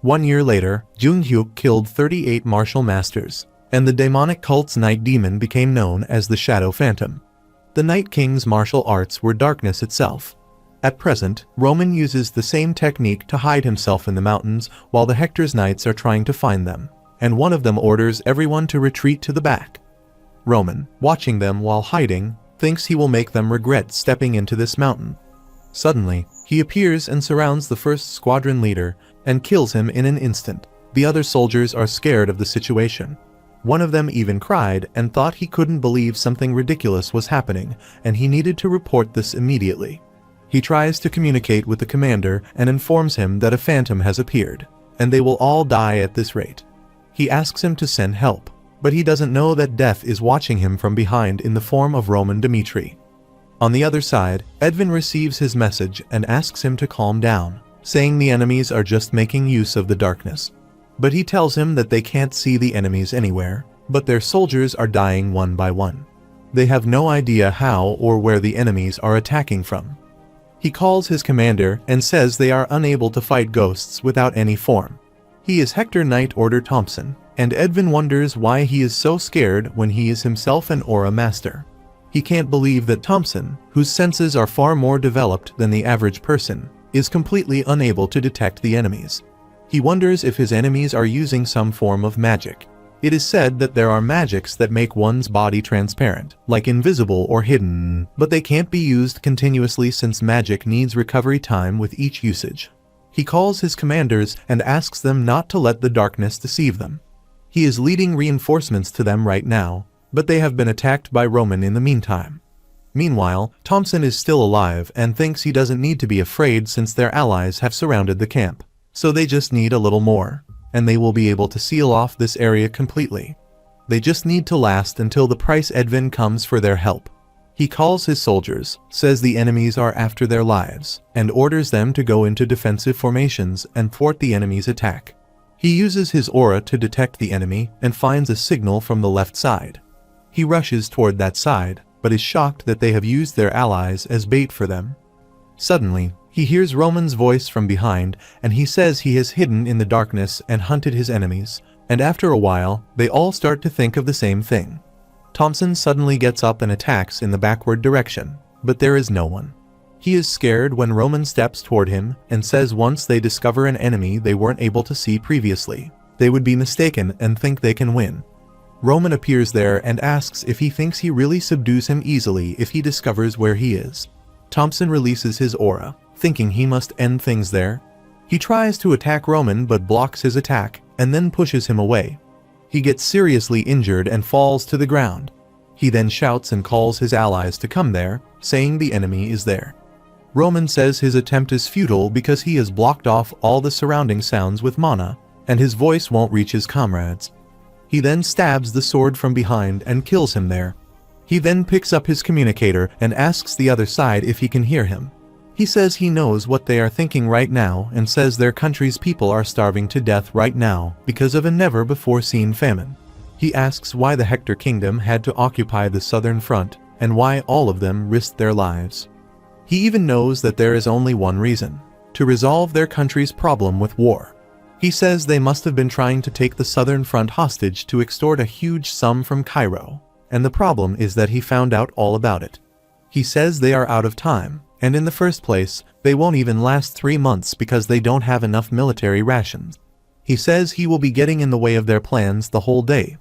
1 year later, Jonghyuk killed 38 martial masters, and the demonic cult's night demon became known as the Shadow Phantom. The Night King's martial arts were darkness itself. At present, Roman uses the same technique to hide himself in the mountains while the Hector's knights are trying to find them, and one of them orders everyone to retreat to the back. Roman, watching them while hiding, thinks he will make them regret stepping into this mountain. Suddenly, he appears and surrounds the first squadron leader and kills him in an instant. The other soldiers are scared of the situation. One of them even cried and thought he couldn't believe something ridiculous was happening, and he needed to report this immediately. He tries to communicate with the commander and informs him that a phantom has appeared, and they will all die at this rate. He asks him to send help, but he doesn't know that death is watching him from behind in the form of Roman Dmitri. On the other side, Edvin receives his message and asks him to calm down, saying the enemies are just making use of the darkness. But he tells him that they can't see the enemies anywhere, but their soldiers are dying one by one. They have no idea how or where the enemies are attacking from. He calls his commander and says they are unable to fight ghosts without any form. He is Hector Knight Order Thompson, and Edvin wonders why he is so scared when he is himself an aura master. He can't believe that Thompson, whose senses are far more developed than the average person, is completely unable to detect the enemies. He wonders if his enemies are using some form of magic. It is said that there are magics that make one's body transparent, like invisible or hidden, but they can't be used continuously since magic needs recovery time with each usage. He calls his commanders and asks them not to let the darkness deceive them. He is leading reinforcements to them right now, but they have been attacked by Roman in the meantime. Meanwhile, Thompson is still alive and thinks he doesn't need to be afraid since their allies have surrounded the camp. So they just need a little more, and they will be able to seal off this area completely. They just need to last until the Prince Edvin comes for their help. He calls his soldiers, says the enemies are after their lives, and orders them to go into defensive formations and thwart the enemy's attack. He uses his aura to detect the enemy and finds a signal from the left side. He rushes toward that side, but is shocked that they have used their allies as bait for them. Suddenly, he hears Roman's voice from behind, and he says he has hidden in the darkness and hunted his enemies, and after a while, they all start to think of the same thing. Thompson suddenly gets up and attacks in the backward direction, but there is no one. He is scared when Roman steps toward him and says once they discover an enemy they weren't able to see previously, they would be mistaken and think they can win. Roman appears there and asks if he thinks he really subdues him easily if he discovers where he is. Thompson releases his aura, thinking he must end things there. He tries to attack Roman but blocks his attack and then pushes him away. He gets seriously injured and falls to the ground. He then shouts and calls his allies to come there, saying the enemy is there. Roman says his attempt is futile because he has blocked off all the surrounding sounds with mana, and his voice won't reach his comrades. He then stabs the sword from behind and kills him there. He then picks up his communicator and asks the other side if he can hear him. He says he knows what they are thinking right now and says their country's people are starving to death right now because of a never-before-seen famine. He asks why the Hector kingdom had to occupy the southern front and why all of them risked their lives. He even knows that there is only one reason: to resolve their country's problem with war. He says they must have been trying to take the southern front hostage to extort a huge sum from Cairo, and the problem is that he found out all about it. He says they are out of time, and in the first place, they won't even last 3 months because they don't have enough military rations. He says he will be getting in the way of their plans the whole day.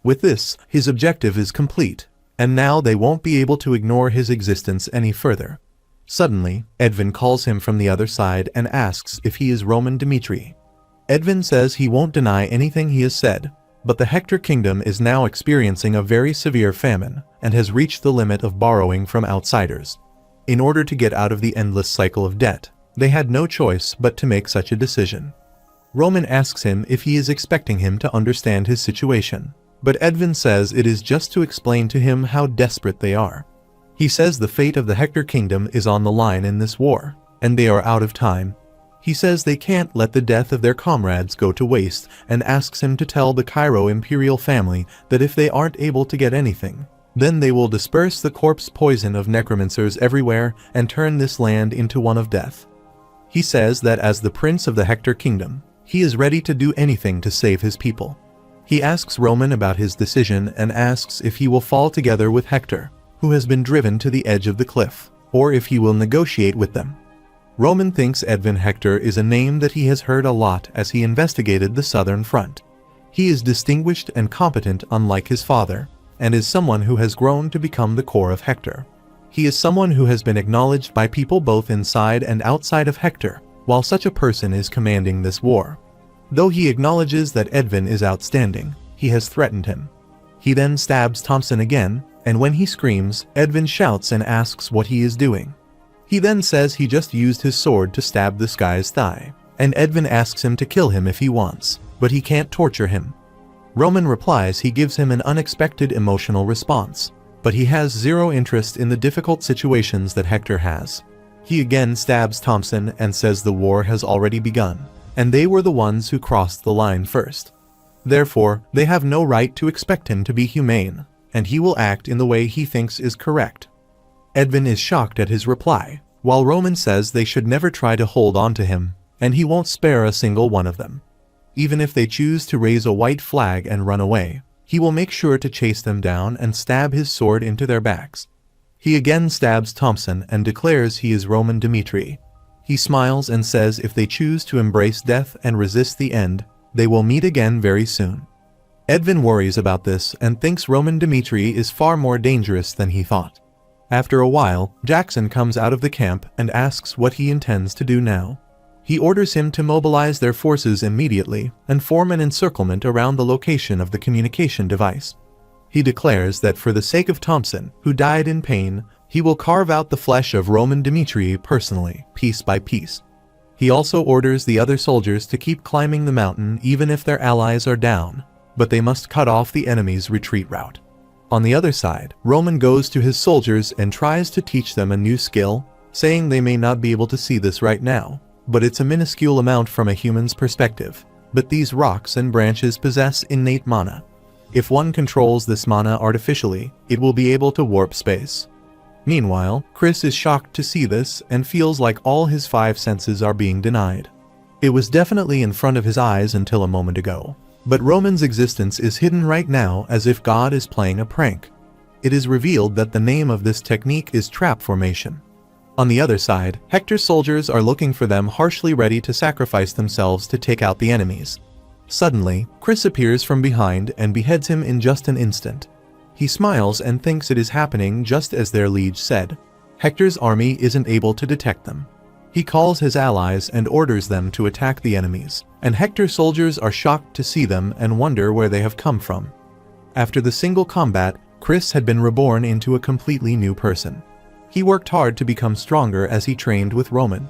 With this, his objective is complete, and now they won't be able to ignore his existence any further. Suddenly, Edvin calls him from the other side and asks if he is Roman Dmitri. Edvin says he won't deny anything he has said, but the Hector kingdom is now experiencing a very severe famine and has reached the limit of borrowing from outsiders. In order to get out of the endless cycle of debt, they had no choice but to make such a decision. Roman asks him if he is expecting him to understand his situation, but Edvin says it is just to explain to him how desperate they are. He says the fate of the Hector kingdom is on the line in this war, and they are out of time. He says they can't let the death of their comrades go to waste and asks him to tell the Cairo imperial family that if they aren't able to get anything, then they will disperse the corpse poison of necromancers everywhere and turn this land into one of death. He says that as the prince of the Hector kingdom, he is ready to do anything to save his people. He asks Roman about his decision and asks if he will fall together with Hector, who has been driven to the edge of the cliff, or if he will negotiate with them. Roman thinks Edvin Hector is a name that he has heard a lot as he investigated the southern front. He is distinguished and competent unlike his father, and is someone who has grown to become the core of Hector. He is someone who has been acknowledged by people both inside and outside of Hector, while such a person is commanding this war. Though he acknowledges that Edvin is outstanding, he has threatened him. He then stabs Thompson again, and when he screams, Edvin shouts and asks what he is doing. He then says he just used his sword to stab this guy's thigh, and Edvin asks him to kill him if he wants, but he can't torture him. Roman replies he gives him an unexpected emotional response, but he has zero interest in the difficult situations that Hector has. He again stabs Thompson and says the war has already begun, and they were the ones who crossed the line first. Therefore, they have no right to expect him to be humane, and he will act in the way he thinks is correct. Edvin is shocked at his reply, while Roman says they should never try to hold on to him, and he won't spare a single one of them. Even if they choose to raise a white flag and run away, he will make sure to chase them down and stab his sword into their backs. He again stabs Thompson and declares he is Roman Dmitri. He smiles and says if they choose to embrace death and resist the end, they will meet again very soon. Edvin worries about this and thinks Roman Dmitri is far more dangerous than he thought. After a while, Jackson comes out of the camp and asks what he intends to do now. He orders him to mobilize their forces immediately and form an encirclement around the location of the communication device. He declares that for the sake of Thompson, who died in pain, he will carve out the flesh of Roman Dmitri personally, piece by piece. He also orders the other soldiers to keep climbing the mountain even if their allies are down, but they must cut off the enemy's retreat route. On the other side, Roman goes to his soldiers and tries to teach them a new skill, saying they may not be able to see this right now, but it's a minuscule amount from a human's perspective. But these rocks and branches possess innate mana. If one controls this mana artificially, it will be able to warp space. Meanwhile, Chris is shocked to see this and feels like all his 5 senses are being denied. It was definitely in front of his eyes until a moment ago. But Roman's existence is hidden right now as if God is playing a prank. It is revealed that the name of this technique is trap formation. On the other side, Hector's soldiers are looking for them harshly ready to sacrifice themselves to take out the enemies. Suddenly, Chris appears from behind and beheads him in just an instant. He smiles and thinks it is happening just as their liege said. Hector's army isn't able to detect them. He calls his allies and orders them to attack the enemies, and Hector's soldiers are shocked to see them and wonder where they have come from. After the single combat, Chris had been reborn into a completely new person. He worked hard to become stronger as he trained with Roman.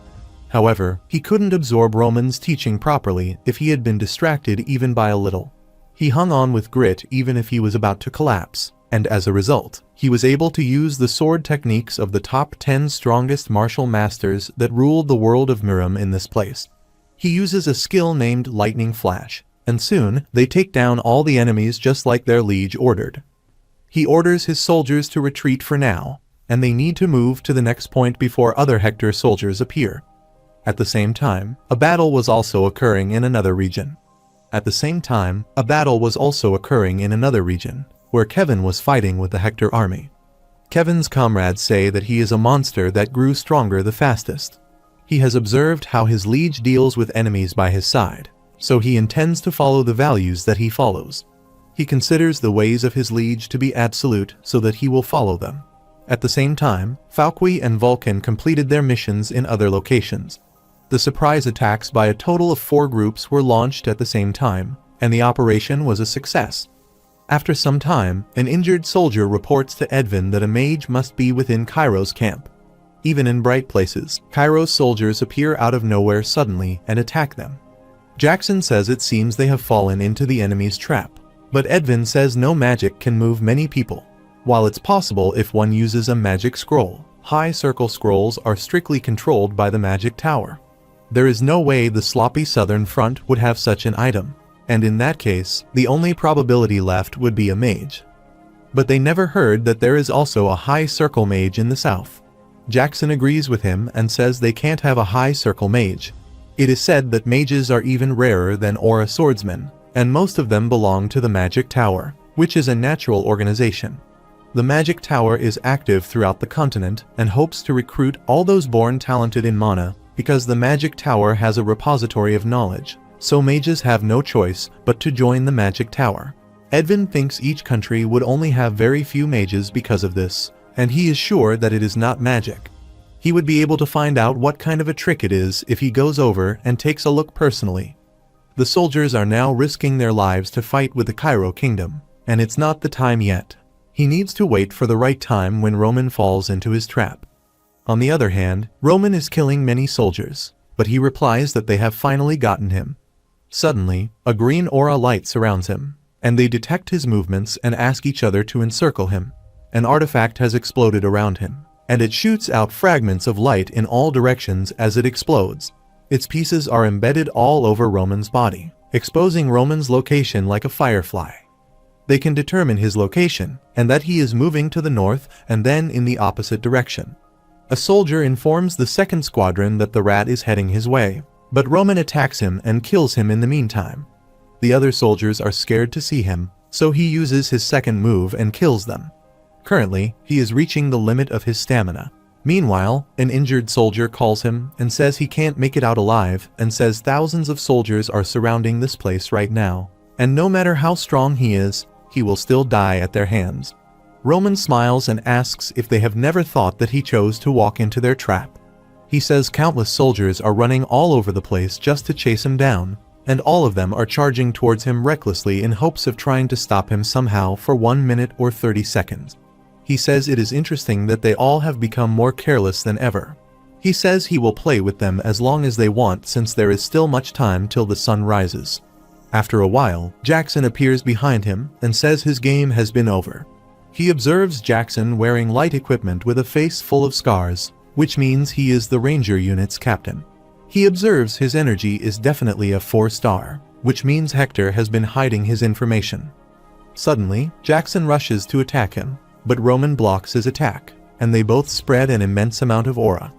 However, he couldn't absorb Roman's teaching properly if he had been distracted even by a little. He hung on with grit even if he was about to collapse, and as a result, he was able to use the sword techniques of the top 10 strongest martial masters that ruled the world of Miram in this place. He uses a skill named Lightning Flash, and soon they take down all the enemies just like their liege ordered. He orders his soldiers to retreat for now, and they need to move to the next point before other Hector soldiers appear. At the same time, a battle was also occurring in another region. Where Kevin was fighting with the Hector army. Kevin's comrades say that he is a monster that grew stronger the fastest. He has observed how his liege deals with enemies by his side, so he intends to follow the values that he follows. He considers the ways of his liege to be absolute so that he will follow them. At the same time, Falqui and Vulcan completed their missions in other locations. The surprise attacks by a total of 4 groups were launched at the same time, and the operation was a success. After some time, an injured soldier reports to Edvin that a mage must be within Cairo's camp. Even in bright places, Cairo's soldiers appear out of nowhere suddenly and attack them. Jackson says it seems they have fallen into the enemy's trap, but Edvin says no magic can move many people. While it's possible if one uses a magic scroll, high circle scrolls are strictly controlled by the magic tower. There is no way the sloppy southern front would have such an item. And in that case, the only probability left would be a mage. But they never heard that there is also a high circle mage in the south. Jackson agrees with him and says they can't have a high circle mage. It is said that mages are even rarer than aura swordsmen, and most of them belong to the Magic Tower, which is a natural organization. The Magic Tower is active throughout the continent and hopes to recruit all those born talented in mana because the Magic Tower has a repository of knowledge. So mages have no choice but to join the Magic Tower. Edvin thinks each country would only have very few mages because of this, and he is sure that it is not magic. He would be able to find out what kind of a trick it is if he goes over and takes a look personally. The soldiers are now risking their lives to fight with the Cairo kingdom, and it's not the time yet. He needs to wait for the right time when Roman falls into his trap. On the other hand, Roman is killing many soldiers, but he replies that they have finally gotten him. Suddenly, a green aura light surrounds him, and they detect his movements and ask each other to encircle him. An artifact has exploded around him, and it shoots out fragments of light in all directions as it explodes. Its pieces are embedded all over Roman's body, exposing Roman's location like a firefly. They can determine his location, and that he is moving to the north and then in the opposite direction. A soldier informs the second squadron that the rat is heading his way, but Roman attacks him and kills him in the meantime. The other soldiers are scared to see him, so he uses his second move and kills them. Currently, he is reaching the limit of his stamina. Meanwhile, an injured soldier calls him and says he can't make it out alive and says thousands of soldiers are surrounding this place right now. and no matter how strong he is, he will still die at their hands. Roman smiles and asks if they have never thought that he chose to walk into their trap. He says countless soldiers are running all over the place just to chase him down, and all of them are charging towards him recklessly in hopes of trying to stop him somehow for 1 minute or 30 seconds. He says it is interesting that they all have become more careless than ever. He says he will play with them as long as they want since there is still much time till the sun rises. After a while, Jackson appears behind him and says his game has been over. He observes Jackson wearing light equipment with a face full of scars, which means he is the Ranger unit's captain. He observes his energy is definitely a 4-star, which means Hector has been hiding his information. Suddenly, Jackson rushes to attack him, but Roman blocks his attack, and they both spread an immense amount of aura.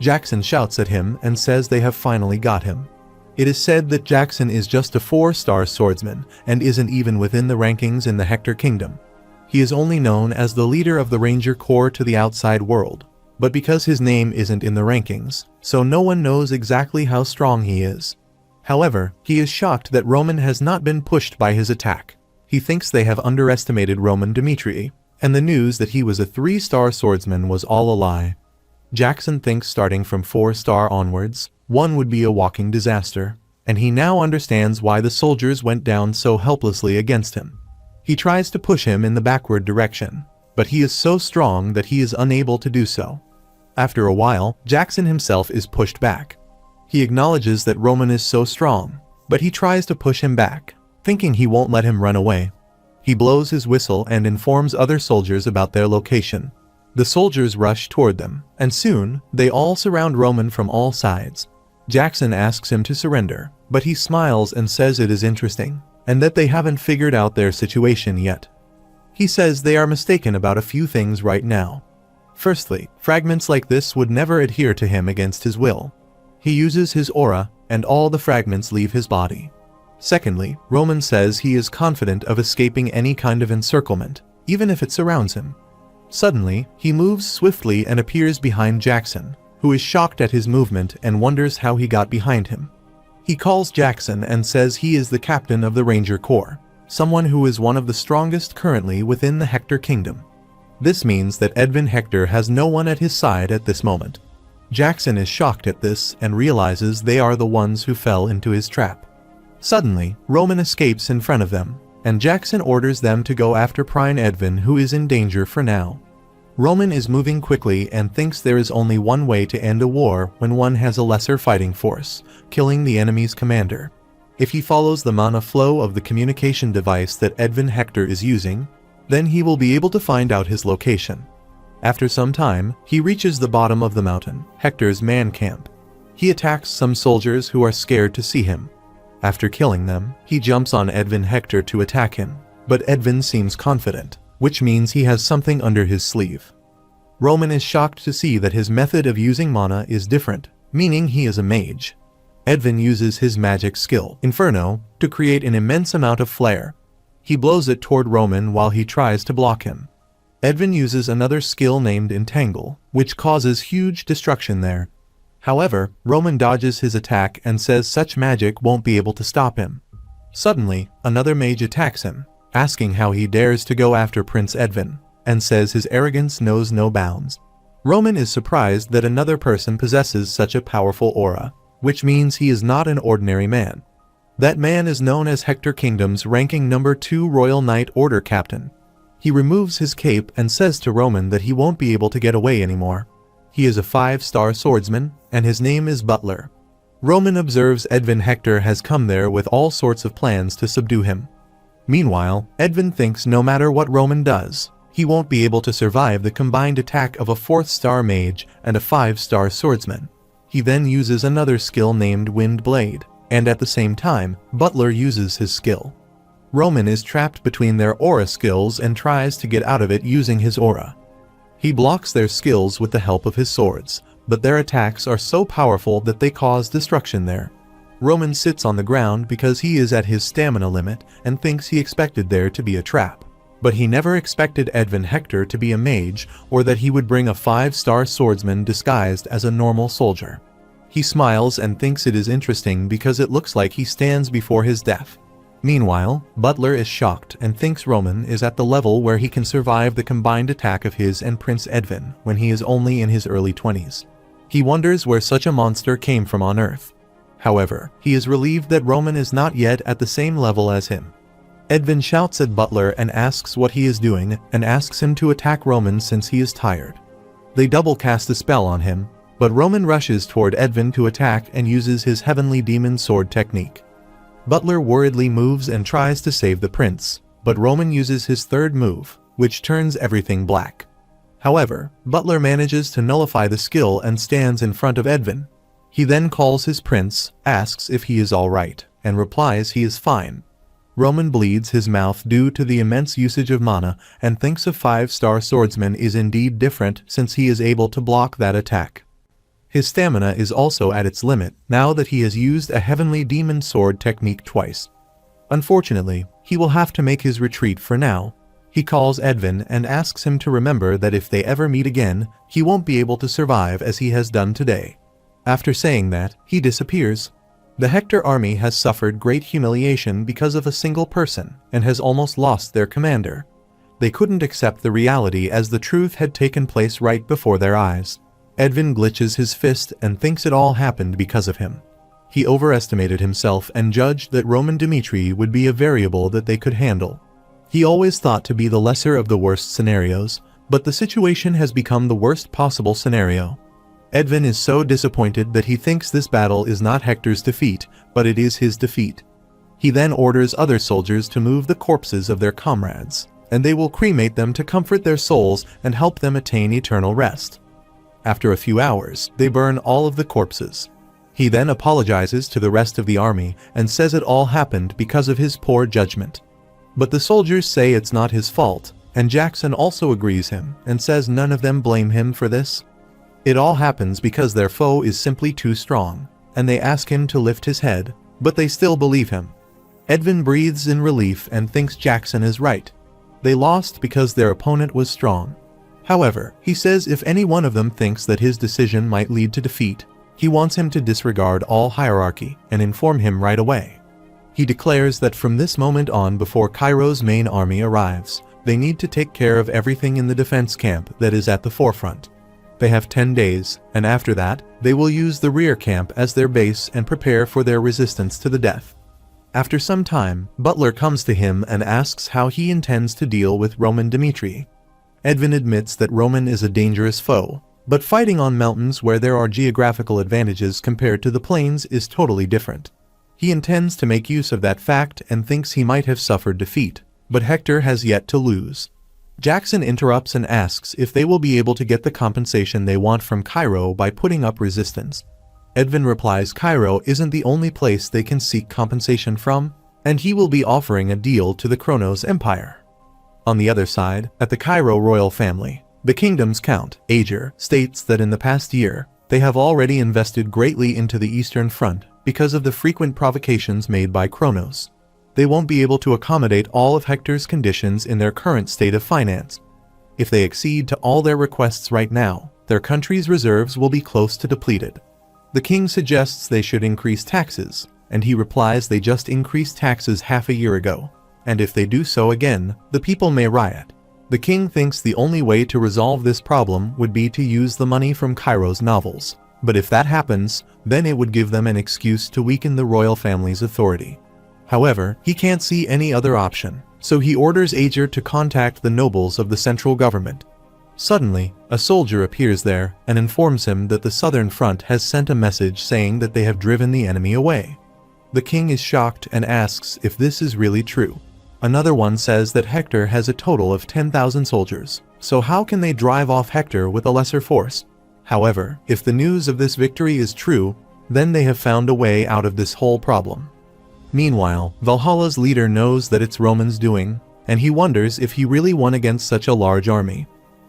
Jackson shouts at him and says they have finally got him. It is said that Jackson is just a 4-star swordsman and isn't even within the rankings in the Hector Kingdom. He is only known as the leader of the Ranger Corps to the outside world, but because his name isn't in the rankings, so no one knows exactly how strong he is. However, he is shocked that Roman has not been pushed by his attack. He thinks they have underestimated Roman Demetrii, and the news that he was a 3-star swordsman was all a lie. Jackson thinks starting from 4-star onwards, one would be a walking disaster, and he now understands why the soldiers went down so helplessly against him. He tries to push him in the backward direction, but he is so strong that he is unable to do so. After a while, Jackson himself is pushed back. He acknowledges that Roman is so strong, but he tries to push him back, thinking he won't let him run away. He blows his whistle and informs other soldiers about their location. The soldiers rush toward them, and soon, they all surround Roman from all sides. Jackson asks him to surrender, but he smiles and says it is interesting, and that they haven't figured out their situation yet. He says they are mistaken about a few things right now. Firstly, fragments like this would never adhere to him against his will. He uses his aura, and all the fragments leave his body. Secondly, Roman says he is confident of escaping any kind of encirclement, even if it surrounds him. Suddenly, he moves swiftly and appears behind Jackson, who is shocked at his movement and wonders how he got behind him. He calls Jackson and says he is the captain of the Ranger Corps, someone who is one of the strongest currently within the Hector Kingdom. This means that Edvin Hector has no one at his side at this moment. Jackson is shocked at this and realizes they are the ones who fell into his trap. Suddenly, Roman escapes in front of them, and Jackson orders them to go after Prince Edvin, who is in danger for now. Roman is moving quickly and thinks there is only one way to end a war when one has a lesser fighting force, killing the enemy's commander. If he follows the mana flow of the communication device that Edvin Hector is using, then he will be able to find out his location. After some time, he reaches the bottom of the mountain, Hector's man camp. He attacks some soldiers who are scared to see him. After killing them, he jumps on Edvin Hector to attack him, but Edvin seems confident, which means he has something under his sleeve. Roman is shocked to see that his method of using mana is different, meaning he is a mage. Edvin uses his magic skill, Inferno, to create an immense amount of flare. He blows it toward Roman while he tries to block him. Edvin uses another skill named Entangle, which causes huge destruction there. However, Roman dodges his attack and says such magic won't be able to stop him. Suddenly, another mage attacks him, asking how he dares to go after Prince Edvin, and says his arrogance knows no bounds. Roman is surprised that another person possesses such a powerful aura, which means he is not an ordinary man. That man is known as Hector Kingdom's ranking number 2 Royal Knight Order captain. He removes his cape and says to Roman that he won't be able to get away anymore. He is a 5-star swordsman, and his name is Butler. Roman observes Edvin Hector has come there with all sorts of plans to subdue him. Meanwhile, Edvin thinks no matter what Roman does, he won't be able to survive the combined attack of a 4th-star mage and a 5-star swordsman. He then uses another skill named Wind Blade, and at the same time, Butler uses his skill. Roman is trapped between their aura skills and tries to get out of it using his aura. He blocks their skills with the help of his swords, but their attacks are so powerful that they cause destruction there. Roman sits on the ground because he is at his stamina limit and thinks he expected there to be a trap. But he never expected Edvin Hector to be a mage or that he would bring a 5-star swordsman disguised as a normal soldier. He smiles and thinks it is interesting because it looks like he stands before his death. Meanwhile, Butler is shocked and thinks Roman is at the level where he can survive the combined attack of his and Prince Edvin when he is only in his early 20s. He wonders where such a monster came from on Earth. However, he is relieved that Roman is not yet at the same level as him. Edvin shouts at Butler and asks what he is doing and asks him to attack Roman since he is tired. They double cast a spell on him, but Roman rushes toward Edvin to attack and uses his heavenly demon sword technique. Butler worriedly moves and tries to save the prince, but Roman uses his third move, which turns everything black. However, Butler manages to nullify the skill and stands in front of Edvin. He then calls his prince, asks if he is alright, and replies he is fine. Roman bleeds his mouth due to the immense usage of mana and thinks a 5-star swordsman is indeed different since he is able to block that attack. His stamina is also at its limit now that he has used a heavenly demon sword technique twice. Unfortunately, he will have to make his retreat for now. He calls Edvin and asks him to remember that if they ever meet again, he won't be able to survive as he has done today. After saying that, he disappears. The Hector army has suffered great humiliation because of a single person and has almost lost their commander. They couldn't accept the reality as the truth had taken place right before their eyes. Edvin glitches his fist and thinks it all happened because of him. He overestimated himself and judged that Roman Dimitri would be a variable that they could handle. He always thought to be the lesser of the worst scenarios, but the situation has become the worst possible scenario. Edvin is so disappointed that he thinks this battle is not Hector's defeat, but it is his defeat. He then orders other soldiers to move the corpses of their comrades, and they will cremate them to comfort their souls and help them attain eternal rest. After a few hours, they burn all of the corpses. He then apologizes to the rest of the army and says it all happened because of his poor judgment. But the soldiers say it's not his fault, and Jackson also agrees him and says none of them blame him for this. It all happens because their foe is simply too strong, and they ask him to lift his head, but they still believe him. Edvin breathes in relief and thinks Jackson is right. They lost because their opponent was strong. However, he says if any one of them thinks that his decision might lead to defeat, he wants him to disregard all hierarchy and inform him right away. He declares that from this moment on before Cairo's main army arrives, they need to take care of everything in the defense camp that is at the forefront. They have 10 days, and after that, they will use the rear camp as their base and prepare for their resistance to the death. After some time, Butler comes to him and asks how he intends to deal with Roman Dimitri. Edvin admits that Roman is a dangerous foe, but fighting on mountains where there are geographical advantages compared to the plains is totally different. He intends to make use of that fact and thinks he might have suffered defeat, but Hector has yet to lose. Jackson interrupts and asks if they will be able to get the compensation they want from Cairo by putting up resistance. Edvin replies Cairo isn't the only place they can seek compensation from, and he will be offering a deal to the Kronos Empire. On the other side, at the Cairo royal family, the kingdom's count, Ager, states that in the past year, they have already invested greatly into the Eastern Front because of the frequent provocations made by Kronos. They won't be able to accommodate all of Hector's conditions in their current state of finance. If they accede to all their requests right now, their country's reserves will be close to depleted. The king suggests they should increase taxes, and he replies they just increased taxes half a year ago, and if they do so again, the people may riot. The king thinks the only way to resolve this problem would be to use the money from Cairo's novels, but if that happens, then it would give them an excuse to weaken the royal family's authority. However, he can't see any other option, so he orders Ager to contact the nobles of the central government. Suddenly, a soldier appears there and informs him that the southern front has sent a message saying that they have driven the enemy away. The king is shocked and asks if this is really true. Another one says that Hector has a total of 10,000 soldiers, so how can they drive off Hector with a lesser force? However, if the news of this victory is true, then they have found a way out of this whole problem. Meanwhile, Valhalla's leader knows that it's Roman's doing, and he wonders if he really won against such a large army.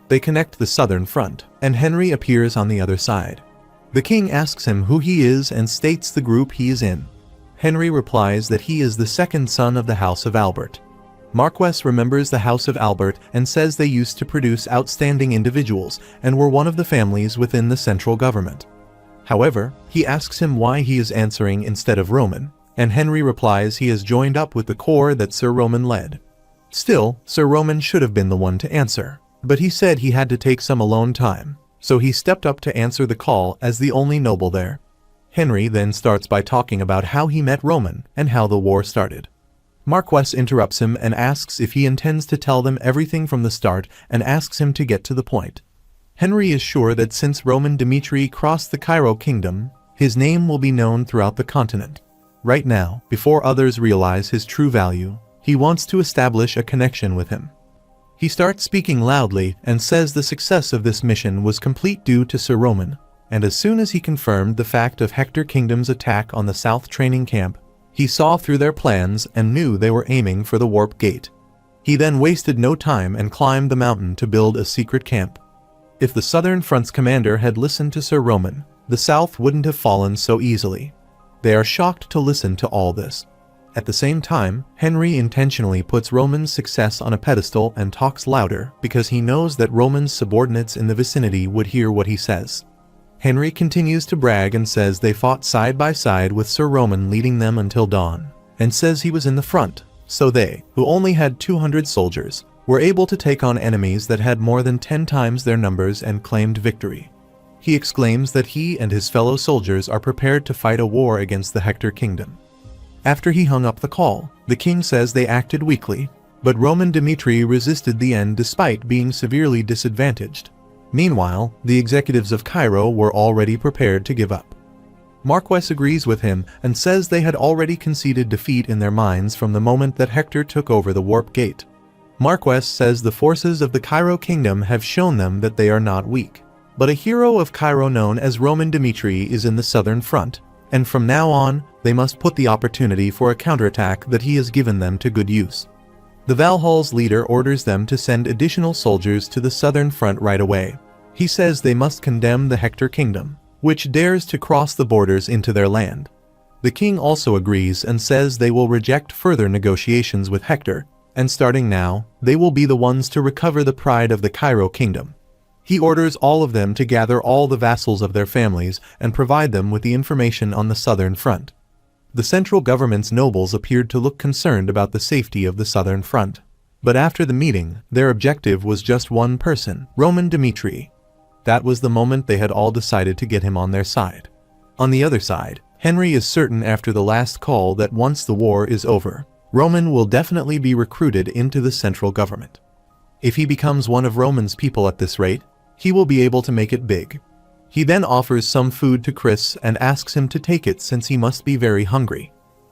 They connect the southern front, and Henry appears on the other side. The king asks him who he is and states the group he is in. Henry replies that he is the second son of the House of Albert. Marquess remembers the House of Albert and says they used to produce outstanding individuals and were one of the families within the central government. However, he asks him why he is answering instead of Roman. and Henry replies he has joined up with the corps that Sir Roman led. Still, Sir Roman should have been the one to answer, but he said he had to take some alone time, so he stepped up to answer the call as the only noble there. Henry then starts by talking about how he met Roman and how the war started. Marquess interrupts him and asks if he intends to tell them everything from the start and asks him to get to the point. Henry is sure that since Roman Dimitri crossed the Cairo kingdom, his name will be known throughout the continent. Right now, before others realize his true value, he wants to establish a connection with him. He starts speaking loudly and says the success of this mission was complete due to Sir Roman, and as soon as he confirmed the fact of Hector Kingdom's attack on the South training camp, he saw through their plans and knew they were aiming for the Warp Gate. He then wasted no time and climbed the mountain to build a secret camp. If the Southern Front's commander had listened to Sir Roman, the South wouldn't have fallen so easily. They are shocked to listen to all this. At the same time, Henry intentionally puts Roman's success on a pedestal and talks louder because he knows that Roman's subordinates in the vicinity would hear what he says. Henry continues to brag and says they fought side by side with Sir Roman leading them until dawn, and says he was in the front, so they, who only had 200 soldiers, were able to take on enemies that had more than 10 times their numbers and claimed victory. He exclaims that he and his fellow soldiers are prepared to fight a war against the Hector Kingdom. After he hung up the call, the king says they acted weakly, but Roman Dimitri resisted the end despite being severely disadvantaged. Meanwhile, the executives of Cairo were already prepared to give up. Marquess agrees with him and says they had already conceded defeat in their minds from the moment that Hector took over the Warp Gate. Marquess says the forces of the Cairo kingdom have shown them that they are not weak. But a hero of Cairo known as Roman Dimitri is in the southern front, and from now on, they must put the opportunity for a counterattack that he has given them to good use. The Valhall's leader orders them to send additional soldiers to the southern front right away. He says they must condemn the Hector Kingdom, which dares to cross the borders into their land. The king also agrees and says they will reject further negotiations with Hector, and starting now, they will be the ones to recover the pride of the Cairo Kingdom. He orders all of them to gather all the vassals of their families and provide them with the information on the southern front. The central government's nobles appeared to look concerned about the safety of the southern front. But after the meeting, their objective was just one person, Roman Dimitri. That was the moment they had all decided to get him on their side. On the other side, Henry is certain after the last call that once the war is over, Roman will definitely be recruited into the central government. If he becomes one of Roman's people at this rate, he will be able to make it big. He then offers some food to Chris and asks him to take it since he must be very hungry.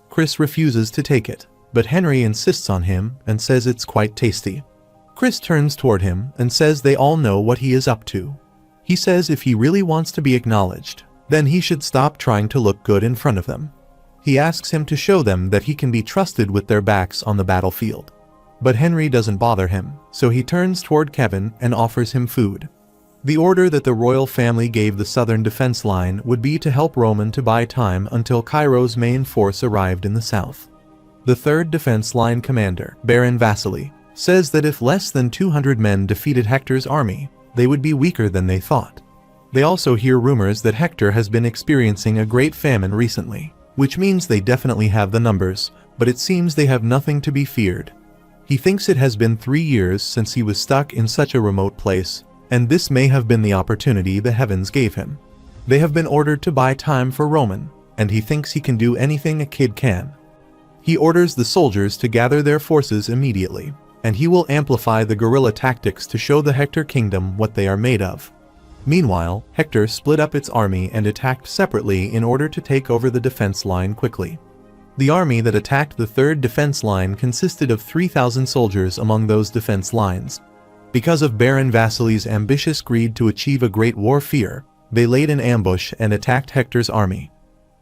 Chris refuses to take it, but Henry insists on him and says it's quite tasty. Chris turns toward him and says they all know what he is up to. He says if he really wants to be acknowledged, then he should stop trying to look good in front of them. He asks him to show them that he can be trusted with their backs on the battlefield. But Henry doesn't bother him, so he turns toward Kevin and offers him food. The order that the royal family gave the southern defense line would be to help Roman to buy time until Cairo's main force arrived in the south. The 3rd Defense Line commander, Baron Vasily, says that if less than 200 men defeated Hector's army, they would be weaker than they thought. They also hear rumors that Hector has been experiencing a great famine recently, which means they definitely have the numbers, but it seems they have nothing to be feared. He thinks it has been 3 years since he was stuck in such a remote place, and this may have been the opportunity the heavens gave him. They have been ordered to buy time for Roman, and he thinks he can do anything a kid can. He orders the soldiers to gather their forces immediately, and he will amplify the guerrilla tactics to show the Hector Kingdom what they are made of. Meanwhile, Hector split up its army and attacked separately in order to take over the defense line quickly. The army that attacked the 3rd defense line consisted of 3,000 soldiers among those defense lines. Because of Baron Vasily's ambitious greed to achieve a great war fear, they laid an ambush and attacked Hector's army.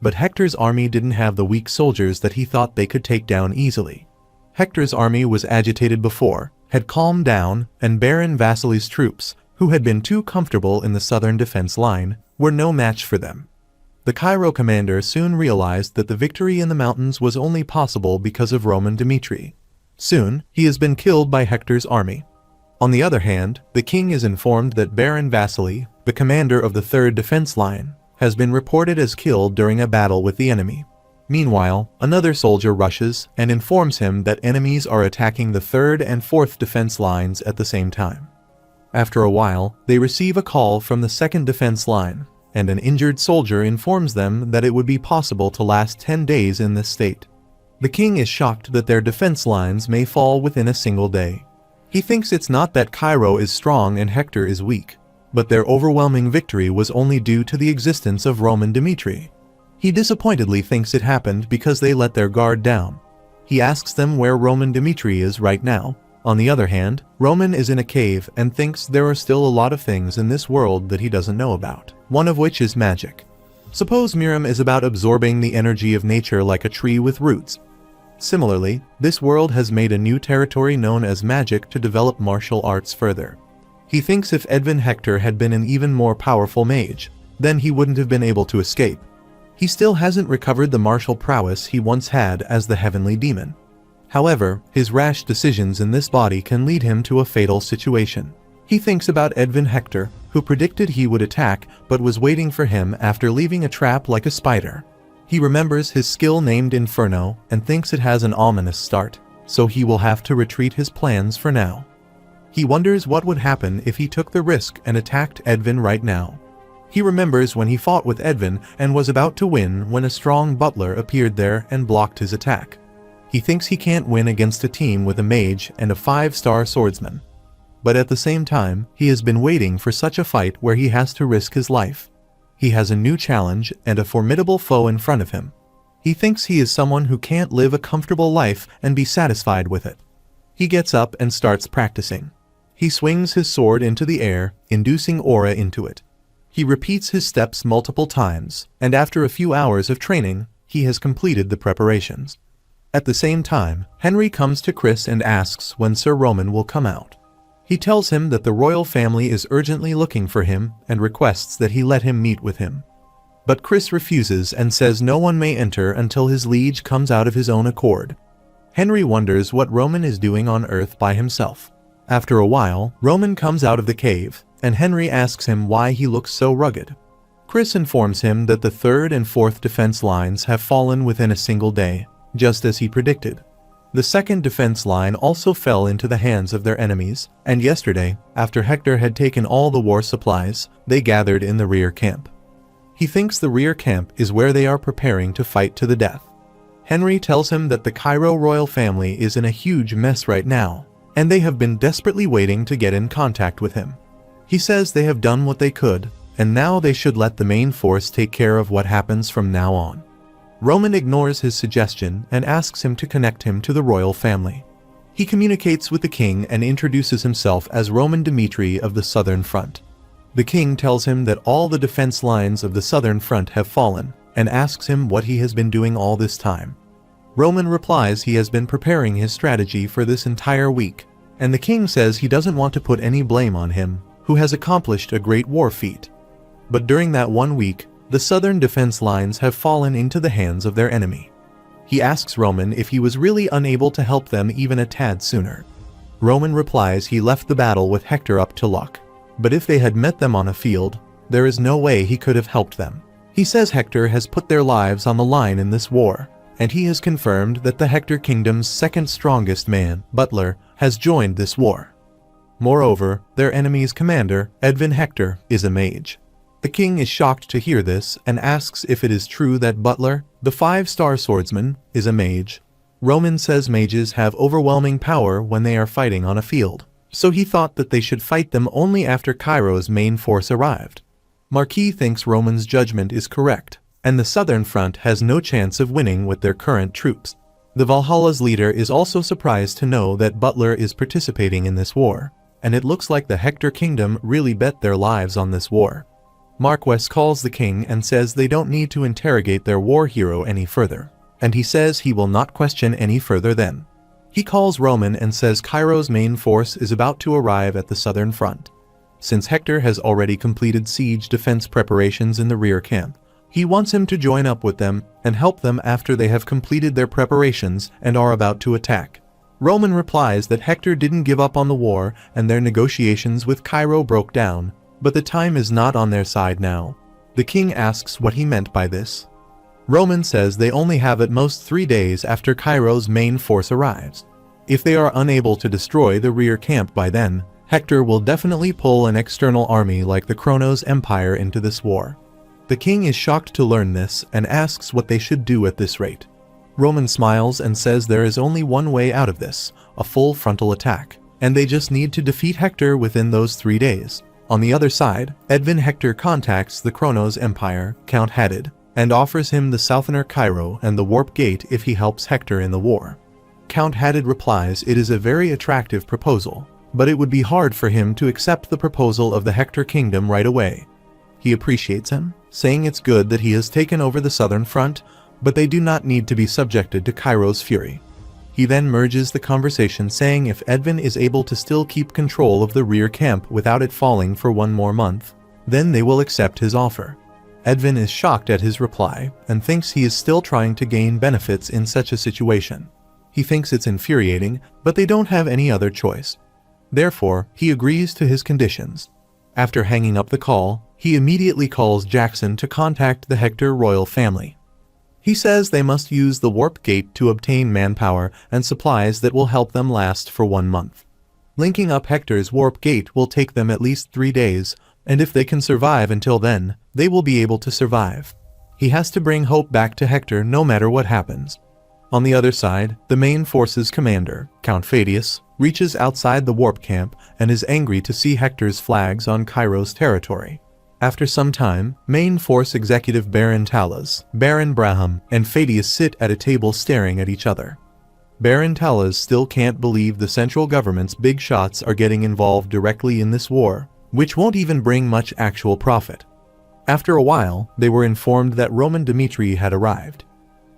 But Hector's army didn't have the weak soldiers that he thought they could take down easily. Hector's army was agitated before, had calmed down, and Baron Vasily's troops, who had been too comfortable in the southern defense line, were no match for them. The Cairo commander soon realized that the victory in the mountains was only possible because of Roman Dimitri. Soon, he has been killed by Hector's army. On the other hand, the king is informed that Baron Vasily, the commander of the 3rd Defense Line, has been reported as killed during a battle with the enemy. Meanwhile, another soldier rushes and informs him that enemies are attacking the 3rd and 4th defense lines at the same time. After a while, they receive a call from the 2nd defense line, and an injured soldier informs them that it would be possible to last 10 days in this state. The king is shocked that their defense lines may fall within a single day. He thinks it's not that Cairo is strong and Hector is weak, but their overwhelming victory was only due to the existence of Roman Dmitri. He disappointedly thinks it happened because they let their guard down. He asks them where Roman Dmitri is right now. On the other hand, Roman is in a cave and thinks there are still a lot of things in this world that he doesn't know about, one of which is magic. Suppose Miram is about absorbing the energy of nature like a tree with roots. Similarly, this world has made a new territory known as magic to develop martial arts further. He thinks if Edvin Hector had been an even more powerful mage, then he wouldn't have been able to escape. He still hasn't recovered the martial prowess he once had as the heavenly demon. However, his rash decisions in this body can lead him to a fatal situation. He thinks about Edvin Hector, who predicted he would attack but was waiting for him after leaving a trap like a spider. He remembers his skill named Inferno and thinks it has an ominous start, so he will have to retreat his plans for now. He wonders what would happen if he took the risk and attacked Edvin right now. He remembers when he fought with Edvin and was about to win when a strong butler appeared there and blocked his attack. He thinks he can't win against a team with a mage and a 5-star swordsman. But at the same time, he has been waiting for such a fight where he has to risk his life. He has a new challenge and a formidable foe in front of him. He thinks he is someone who can't live a comfortable life and be satisfied with it. He gets up and starts practicing. He swings his sword into the air, inducing aura into it. He repeats his steps multiple times, and after a few hours of training, he has completed the preparations. At the same time, Henry comes to Chris and asks when Sir Roman will come out. He tells him that the royal family is urgently looking for him and requests that he let him meet with him. But Chris refuses and says no one may enter until his liege comes out of his own accord. Henry wonders what Roman is doing on Earth by himself. After a while, Roman comes out of the cave, and Henry asks him why he looks so rugged. Chris informs him that the 3rd and 4th defense lines have fallen within a single day, just as he predicted. The 2nd defense line also fell into the hands of their enemies, and yesterday, after Hector had taken all the war supplies, they gathered in the rear camp. He thinks the rear camp is where they are preparing to fight to the death. Henry tells him that the Cairo royal family is in a huge mess right now, and they have been desperately waiting to get in contact with him. He says they have done what they could, and now they should let the main force take care of what happens from now on. Roman ignores his suggestion and asks him to connect him to the royal family. He communicates with the king and introduces himself as Roman Dmitri of the Southern Front. The king tells him that all the defense lines of the Southern Front have fallen, and asks him what he has been doing all this time. Roman replies he has been preparing his strategy for this entire week, and the king says he doesn't want to put any blame on him, who has accomplished a great war feat. But during that 1 week, the southern defense lines have fallen into the hands of their enemy. He asks Roman if he was really unable to help them even a tad sooner. Roman replies he left the battle with Hector up to luck, but if they had met them on a field, there is no way he could have helped them. He says Hector has put their lives on the line in this war, and he has confirmed that the Hector Kingdom's second strongest man, Butler, has joined this war. Moreover, their enemy's commander, Edvin Hector, is a mage. The king is shocked to hear this and asks if it is true that Butler, the 5-star swordsman, is a mage. Roman says mages have overwhelming power when they are fighting on a field, so he thought that they should fight them only after Cairo's main force arrived. Marquis thinks Roman's judgment is correct, and the southern front has no chance of winning with their current troops. The Valhalla's leader is also surprised to know that Butler is participating in this war, and it looks like the Hector Kingdom really bet their lives on this war. Marquess calls the king and says they don't need to interrogate their war hero any further, and he says he will not question any further then. He calls Roman and says Cairo's main force is about to arrive at the southern front. Since Hector has already completed siege defense preparations in the rear camp, he wants him to join up with them and help them after they have completed their preparations and are about to attack. Roman replies that Hector didn't give up on the war and their negotiations with Cairo broke down, but the time is not on their side now. The king asks what he meant by this. Roman says they only have at most 3 days after Cairo's main force arrives. If they are unable to destroy the rear camp by then, Hector will definitely pull an external army like the Kronos Empire into this war. The king is shocked to learn this and asks what they should do at this rate. Roman smiles and says there is only one way out of this, a full frontal attack, and they just need to defeat Hector within those 3 days. On the other side, Edvin Hector contacts the Kronos Empire, Count Hadid, and offers him the Southerner Cairo and the Warp Gate if he helps Hector in the war. Count Hadid replies it is a very attractive proposal, but it would be hard for him to accept the proposal of the Hector kingdom right away. He appreciates him, saying it's good that he has taken over the southern front, but they do not need to be subjected to Cairo's fury. He then merges the conversation saying if Edvin is able to still keep control of the rear camp without it falling for 1 more month, then they will accept his offer. Edvin is shocked at his reply and thinks he is still trying to gain benefits in such a situation. He thinks it's infuriating, but they don't have any other choice. Therefore, he agrees to his conditions. After hanging up the call, he immediately calls Jackson to contact the Hector royal family. He says they must use the Warp Gate to obtain manpower and supplies that will help them last for 1 month. Linking up Hector's Warp Gate will take them at least 3 days, and if they can survive until then, they will be able to survive. He has to bring hope back to Hector no matter what happens. On the other side, the main force's commander, Count Fadius, reaches outside the warp camp and is angry to see Hector's flags on Cairo's territory. After some time, main force executive Baron Talas, Baron Braham, and Fadius sit at a table staring at each other. Baron Talas still can't believe the central government's big shots are getting involved directly in this war, which won't even bring much actual profit. After a while, they were informed that Roman Dimitri had arrived.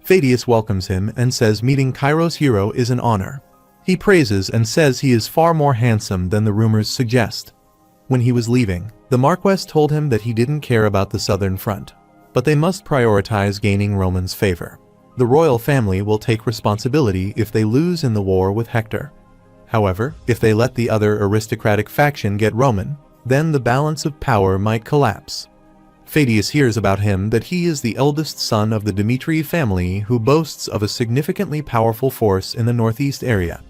Fadius welcomes him and says meeting Cairo's hero is an honor. He praises and says he is far more handsome than the rumors suggest. When he was leaving, the Marquess told him that he didn't care about the southern front, but they must prioritize gaining Roman's favor. The royal family will take responsibility if they lose in the war with Hector. However, if they let the other aristocratic faction get Roman, then the balance of power might collapse. Fadius hears about him that he is the eldest son of the Dimitri family who boasts of a significantly powerful force in the northeast area.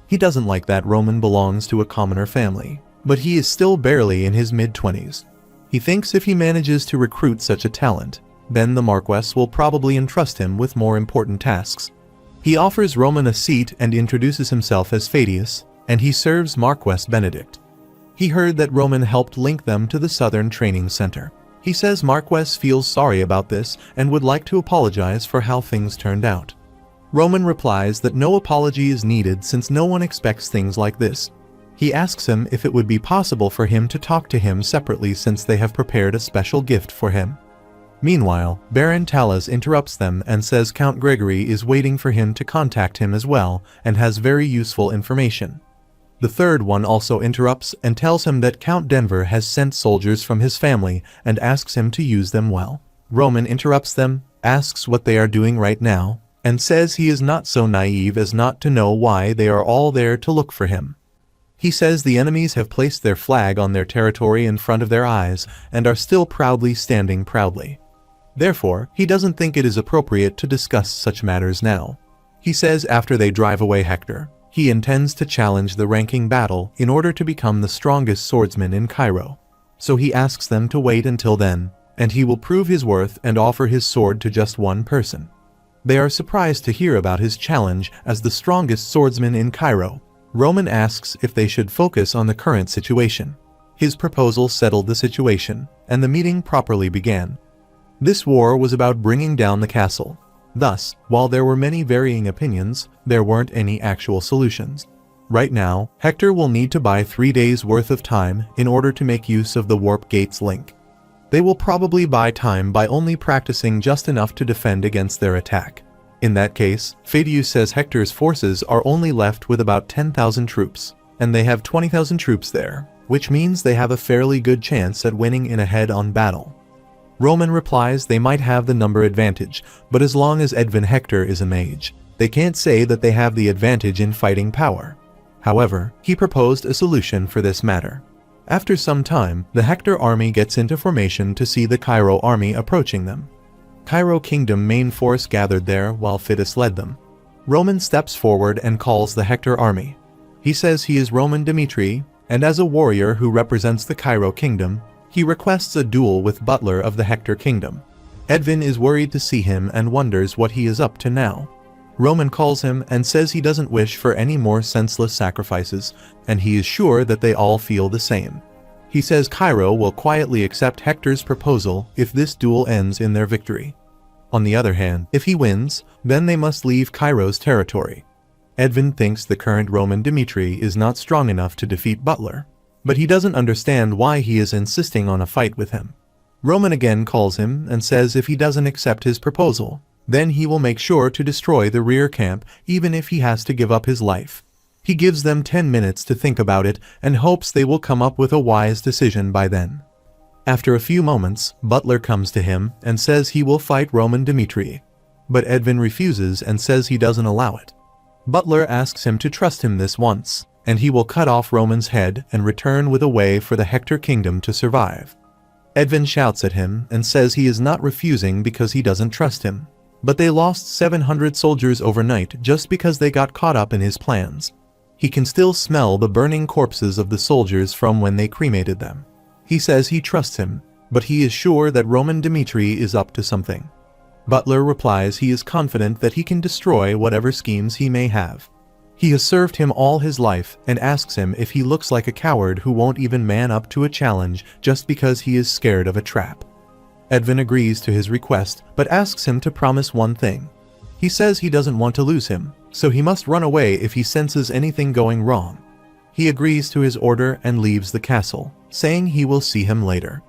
He doesn't like that Roman belongs to a commoner family, but he is still barely in his mid-20s. He thinks if he manages to recruit such a talent, then the Marquess will probably entrust him with more important tasks. He offers Roman a seat and introduces himself as Fadius, and he serves Marquess Benedict. He heard that Roman helped link them to the Southern Training Center. He says Marquess feels sorry about this and would like to apologize for how things turned out. Roman replies that no apology is needed since no one expects things like this. He asks him if it would be possible for him to talk to him separately since they have prepared a special gift for him. Meanwhile, Baron Talas interrupts them and says Count Gregory is waiting for him to contact him as well and has very useful information. The third one also interrupts and tells him that Count Denver has sent soldiers from his family and asks him to use them well. Roman interrupts them, asks what they are doing right now, and says he is not so naive as not to know why they are all there to look for him. He says the enemies have placed their flag on their territory in front of their eyes and are still proudly standing proudly. Therefore, he doesn't think it is appropriate to discuss such matters now. He says after they drive away Hector, he intends to challenge the ranking battle in order to become the strongest swordsman in Cairo. So he asks them to wait until then, and he will prove his worth and offer his sword to just one person. They are surprised to hear about his challenge as the strongest swordsman in Cairo. Roman asks if they should focus on the current situation. His proposal settled the situation, and the meeting properly began. This war was about bringing down the castle. Thus, while there were many varying opinions, there weren't any actual solutions. Right now, Hector will need to buy 3 days' worth of time in order to make use of the Warp Gate's link. They will probably buy time by only practicing just enough to defend against their attack. In that case, Fadius says Hector's forces are only left with about 10,000 troops, and they have 20,000 troops there, which means they have a fairly good chance at winning in a head-on battle. Roman replies they might have the number advantage, but as long as Edvin Hector is a mage, they can't say that they have the advantage in fighting power. However, he proposed a solution for this matter. After some time, the Hector army gets into formation to see the Cairo army approaching them. Cairo Kingdom main force gathered there while Phidias led them. Roman steps forward and calls the Hector army. He says he is Roman Dimitri, and as a warrior who represents the Cairo Kingdom, he requests a duel with Butler of the Hector Kingdom. Edvin is worried to see him and wonders what he is up to now. Roman calls him and says he doesn't wish for any more senseless sacrifices, and he is sure that they all feel the same. He says Cairo will quietly accept Hector's proposal if this duel ends in their victory. On the other hand, if he wins, then they must leave Cairo's territory. Edvin thinks the current Roman Dimitri is not strong enough to defeat Butler, but he doesn't understand why he is insisting on a fight with him. Roman again calls him and says if he doesn't accept his proposal, then he will make sure to destroy the rear camp even if he has to give up his life. He gives them 10 minutes to think about it and hopes they will come up with a wise decision by then. After a few moments, Butler comes to him and says he will fight Roman Dimitri, but Edvin refuses and says he doesn't allow it. Butler asks him to trust him this once, and he will cut off Roman's head and return with a way for the Hector Kingdom to survive. Edvin shouts at him and says he is not refusing because he doesn't trust him, but they lost 700 soldiers overnight just because they got caught up in his plans. He can still smell the burning corpses of the soldiers from when they cremated them. He says he trusts him, but he is sure that Roman Dimitri is up to something. Butler replies he is confident that he can destroy whatever schemes he may have. He has served him all his life and asks him if he looks like a coward who won't even man up to a challenge just because he is scared of a trap. Edvin agrees to his request but asks him to promise one thing. He says he doesn't want to lose him, so he must run away if he senses anything going wrong. He agrees to his order and leaves the castle, saying he will see him later.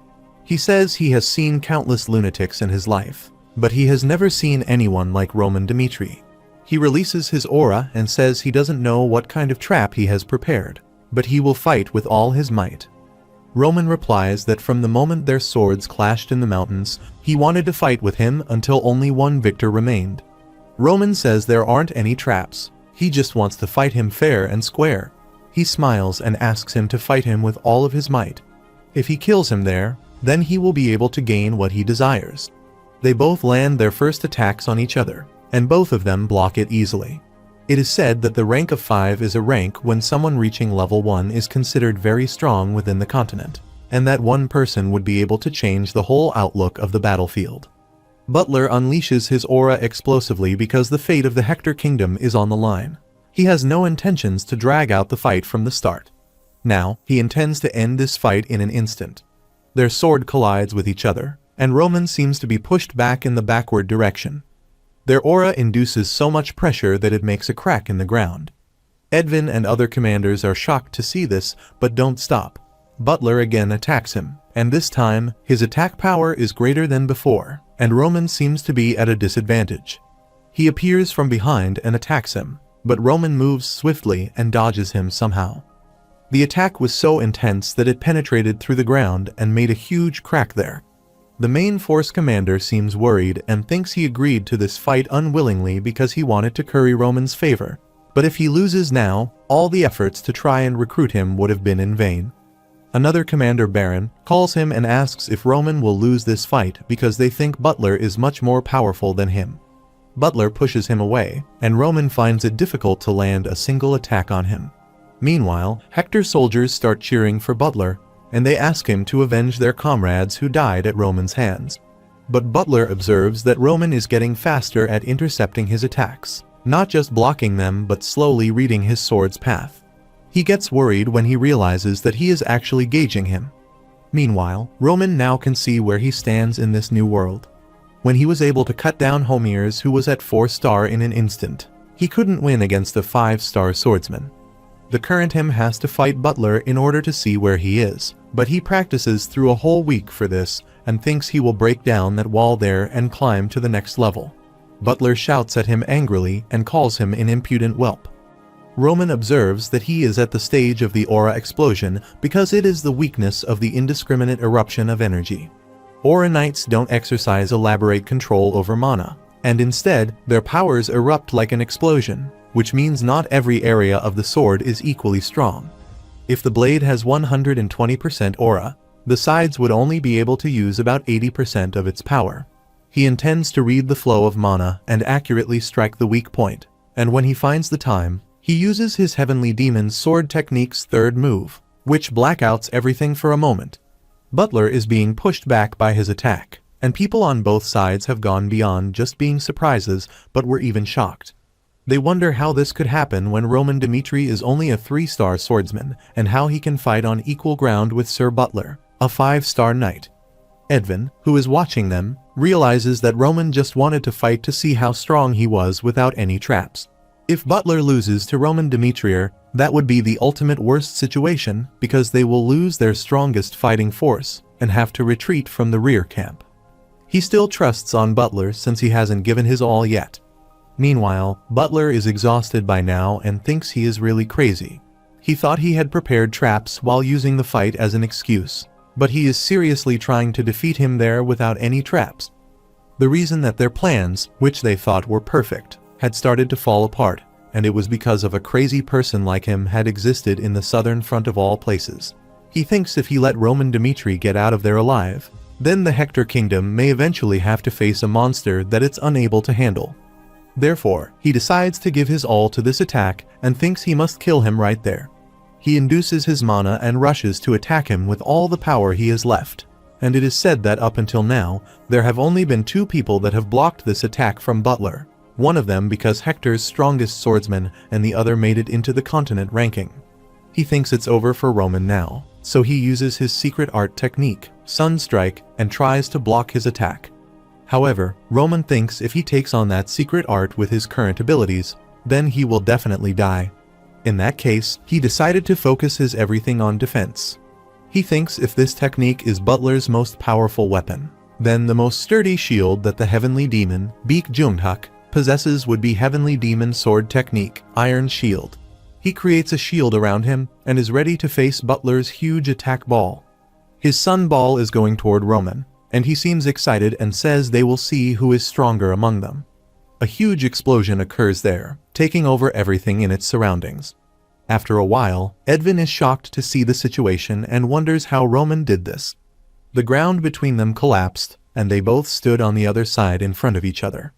He says he has seen countless lunatics in his life, but he has never seen anyone like Roman Dimitri. He releases his aura and says he doesn't know what kind of trap he has prepared, but he will fight with all his might. Roman replies that from the moment their swords clashed in the mountains, he wanted to fight with him until only one victor remained. Roman says there aren't any traps, he just wants to fight him fair and square. He smiles and asks him to fight him with all of his might. If he kills him there, then he will be able to gain what he desires. They both land their first attacks on each other, and both of them block it easily. It is said that the rank of 5 is a rank when someone reaching level 1 is considered very strong within the continent, and that one person would be able to change the whole outlook of the battlefield. Butler unleashes his aura explosively because the fate of the Hector Kingdom is on the line. He has no intentions to drag out the fight from the start. Now, he intends to end this fight in an instant. Their sword collides with each other, and Roman seems to be pushed back in the backward direction. Their aura induces so much pressure that it makes a crack in the ground. Edvin and other commanders are shocked to see this, but don't stop. Butler again attacks him, and this time, his attack power is greater than before, and Roman seems to be at a disadvantage. He appears from behind and attacks him, but Roman moves swiftly and dodges him somehow. The attack was so intense that it penetrated through the ground and made a huge crack there. The main force commander seems worried and thinks he agreed to this fight unwillingly because he wanted to curry Roman's favor, but if he loses now, all the efforts to try and recruit him would have been in vain. Another commander, Baron, calls him and asks if Roman will lose this fight because they think Butler is much more powerful than him. Butler pushes him away, and Roman finds it difficult to land a single attack on him. Meanwhile, Hector's soldiers start cheering for Butler, and they ask him to avenge their comrades who died at Roman's hands. But Butler observes that Roman is getting faster at intercepting his attacks, not just blocking them but slowly reading his sword's path. He gets worried when he realizes that he is actually gauging him. Meanwhile, Roman now can see where he stands in this new world. When he was able to cut down Homiers, who was at 4-star in an instant, he couldn't win against a 5-star swordsman. The current him has to fight Butler in order to see where he is, but he practices through a whole week for this and thinks he will break down that wall there and climb to the next level. Butler shouts at him angrily and calls him an impudent whelp. Roman observes that he is at the stage of the aura explosion because it is the weakness of the indiscriminate eruption of energy. Aura Knights don't exercise elaborate control over mana, and instead, their powers erupt like an explosion, which means not every area of the sword is equally strong. If the blade has 120% aura, the sides would only be able to use about 80% of its power. He intends to read the flow of mana and accurately strike the weak point, and when he finds the time, he uses his Heavenly Demon's sword technique's third move, which blackouts everything for a moment. Butler is being pushed back by his attack, and people on both sides have gone beyond just being surprises but were even shocked. They wonder how this could happen when Roman Dimitri is only a 3-star swordsman and how he can fight on equal ground with Sir Butler, a 5-star knight. Edvin, who is watching them, realizes that Roman just wanted to fight to see how strong he was without any traps. If Butler loses to Roman Dimitrier, that would be the ultimate worst situation because they will lose their strongest fighting force and have to retreat from the rear camp. He still trusts on Butler since he hasn't given his all yet. Meanwhile, Butler is exhausted by now and thinks he is really crazy. He thought he had prepared traps while using the fight as an excuse, but he is seriously trying to defeat him there without any traps. The reason that their plans, which they thought were perfect, had started to fall apart, and it was because of a crazy person like him had existed in the southern front of all places. He thinks if he let Roman Dimitri get out of there alive, then the Hector kingdom may eventually have to face a monster that it's unable to handle. Therefore, he decides to give his all to this attack and thinks he must kill him right there. He induces his mana and rushes to attack him with all the power he has left. And it is said that up until now, there have only been 2 people that have blocked this attack from Butler. One of them because Hector's strongest swordsman and the other made it into the continent ranking. He thinks it's over for Roman now, so he uses his secret art technique, Sunstrike, and tries to block his attack. However, Roman thinks if he takes on that secret art with his current abilities, then he will definitely die. In that case, he decided to focus his everything on defense. He thinks if this technique is Butler's most powerful weapon, then the most sturdy shield that the Heavenly Demon, Beek Junghak, possesses would be Heavenly Demon Sword Technique, Iron Shield. He creates a shield around him and is ready to face Butler's huge attack ball. His sun ball is going toward Roman, and he seems excited and says they will see who is stronger among them. A huge explosion occurs there, taking over everything in its surroundings. After a while, Edvin is shocked to see the situation and wonders how Roman did this. The ground between them collapsed, and they both stood on the other side in front of each other.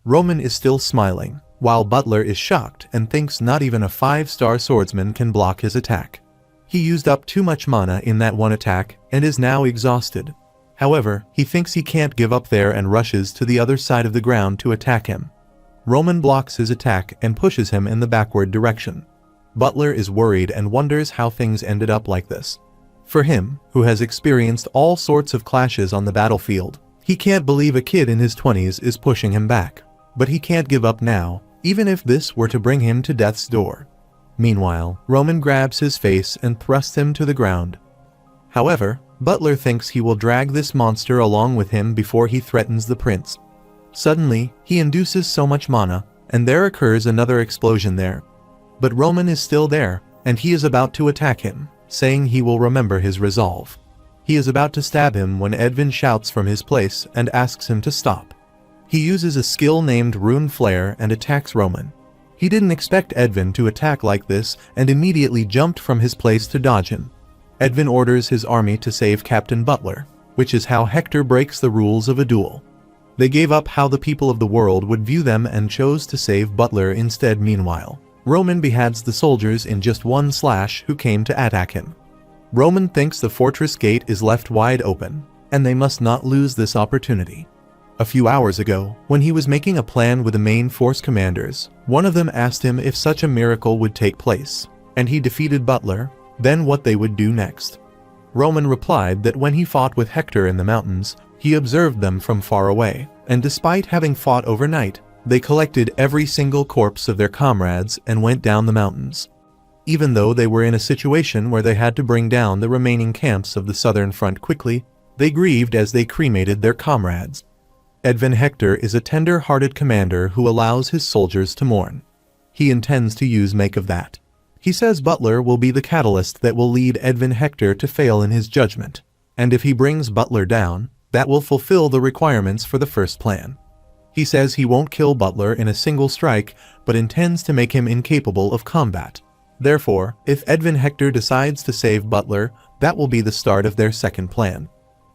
Roman is still smiling, while Butler is shocked and thinks not even a 5-star swordsman can block his attack. He used up too much mana in that one attack and is now exhausted. However, he thinks he can't give up there and rushes to the other side of the ground to attack him. Roman blocks his attack and pushes him in the backward direction. Butler is worried and wonders how things ended up like this. For him, who has experienced all sorts of clashes on the battlefield, he can't believe a kid in his 20s is pushing him back. But he can't give up now, even if this were to bring him to death's door. Meanwhile, Roman grabs his face and thrusts him to the ground. However, Butler thinks he will drag this monster along with him before he threatens the prince. Suddenly, he induces so much mana, and there occurs another explosion there. But Roman is still there, and he is about to attack him, saying he will remember his resolve. He is about to stab him when Edvin shouts from his place and asks him to stop. He uses a skill named Rune Flare and attacks Roman. He didn't expect Edvin to attack like this and immediately jumped from his place to dodge him. Edvin orders his army to save Captain Butler, which is how Hector breaks the rules of a duel. They gave up how the people of the world would view them and chose to save Butler instead. Meanwhile, Roman beheads the soldiers in just one slash who came to attack him. Roman thinks the fortress gate is left wide open, and they must not lose this opportunity. A few hours ago, when he was making a plan with the main force commanders, one of them asked him if such a miracle would take place, and he defeated Butler, then what they would do next. Roman replied that when he fought with Hector in the mountains, he observed them from far away, and despite having fought overnight, they collected every single corpse of their comrades and went down the mountains. Even though they were in a situation where they had to bring down the remaining camps of the southern front quickly, they grieved as they cremated their comrades. Edvin Hector is a tender-hearted commander who allows his soldiers to mourn. He intends to use make of that. He says Butler will be the catalyst that will lead Edvin Hector to fail in his judgment, and if he brings Butler down, that will fulfill the requirements for the first plan. He says he won't kill Butler in a single strike, but intends to make him incapable of combat. Therefore, if Edvin Hector decides to save Butler, that will be the start of their second plan.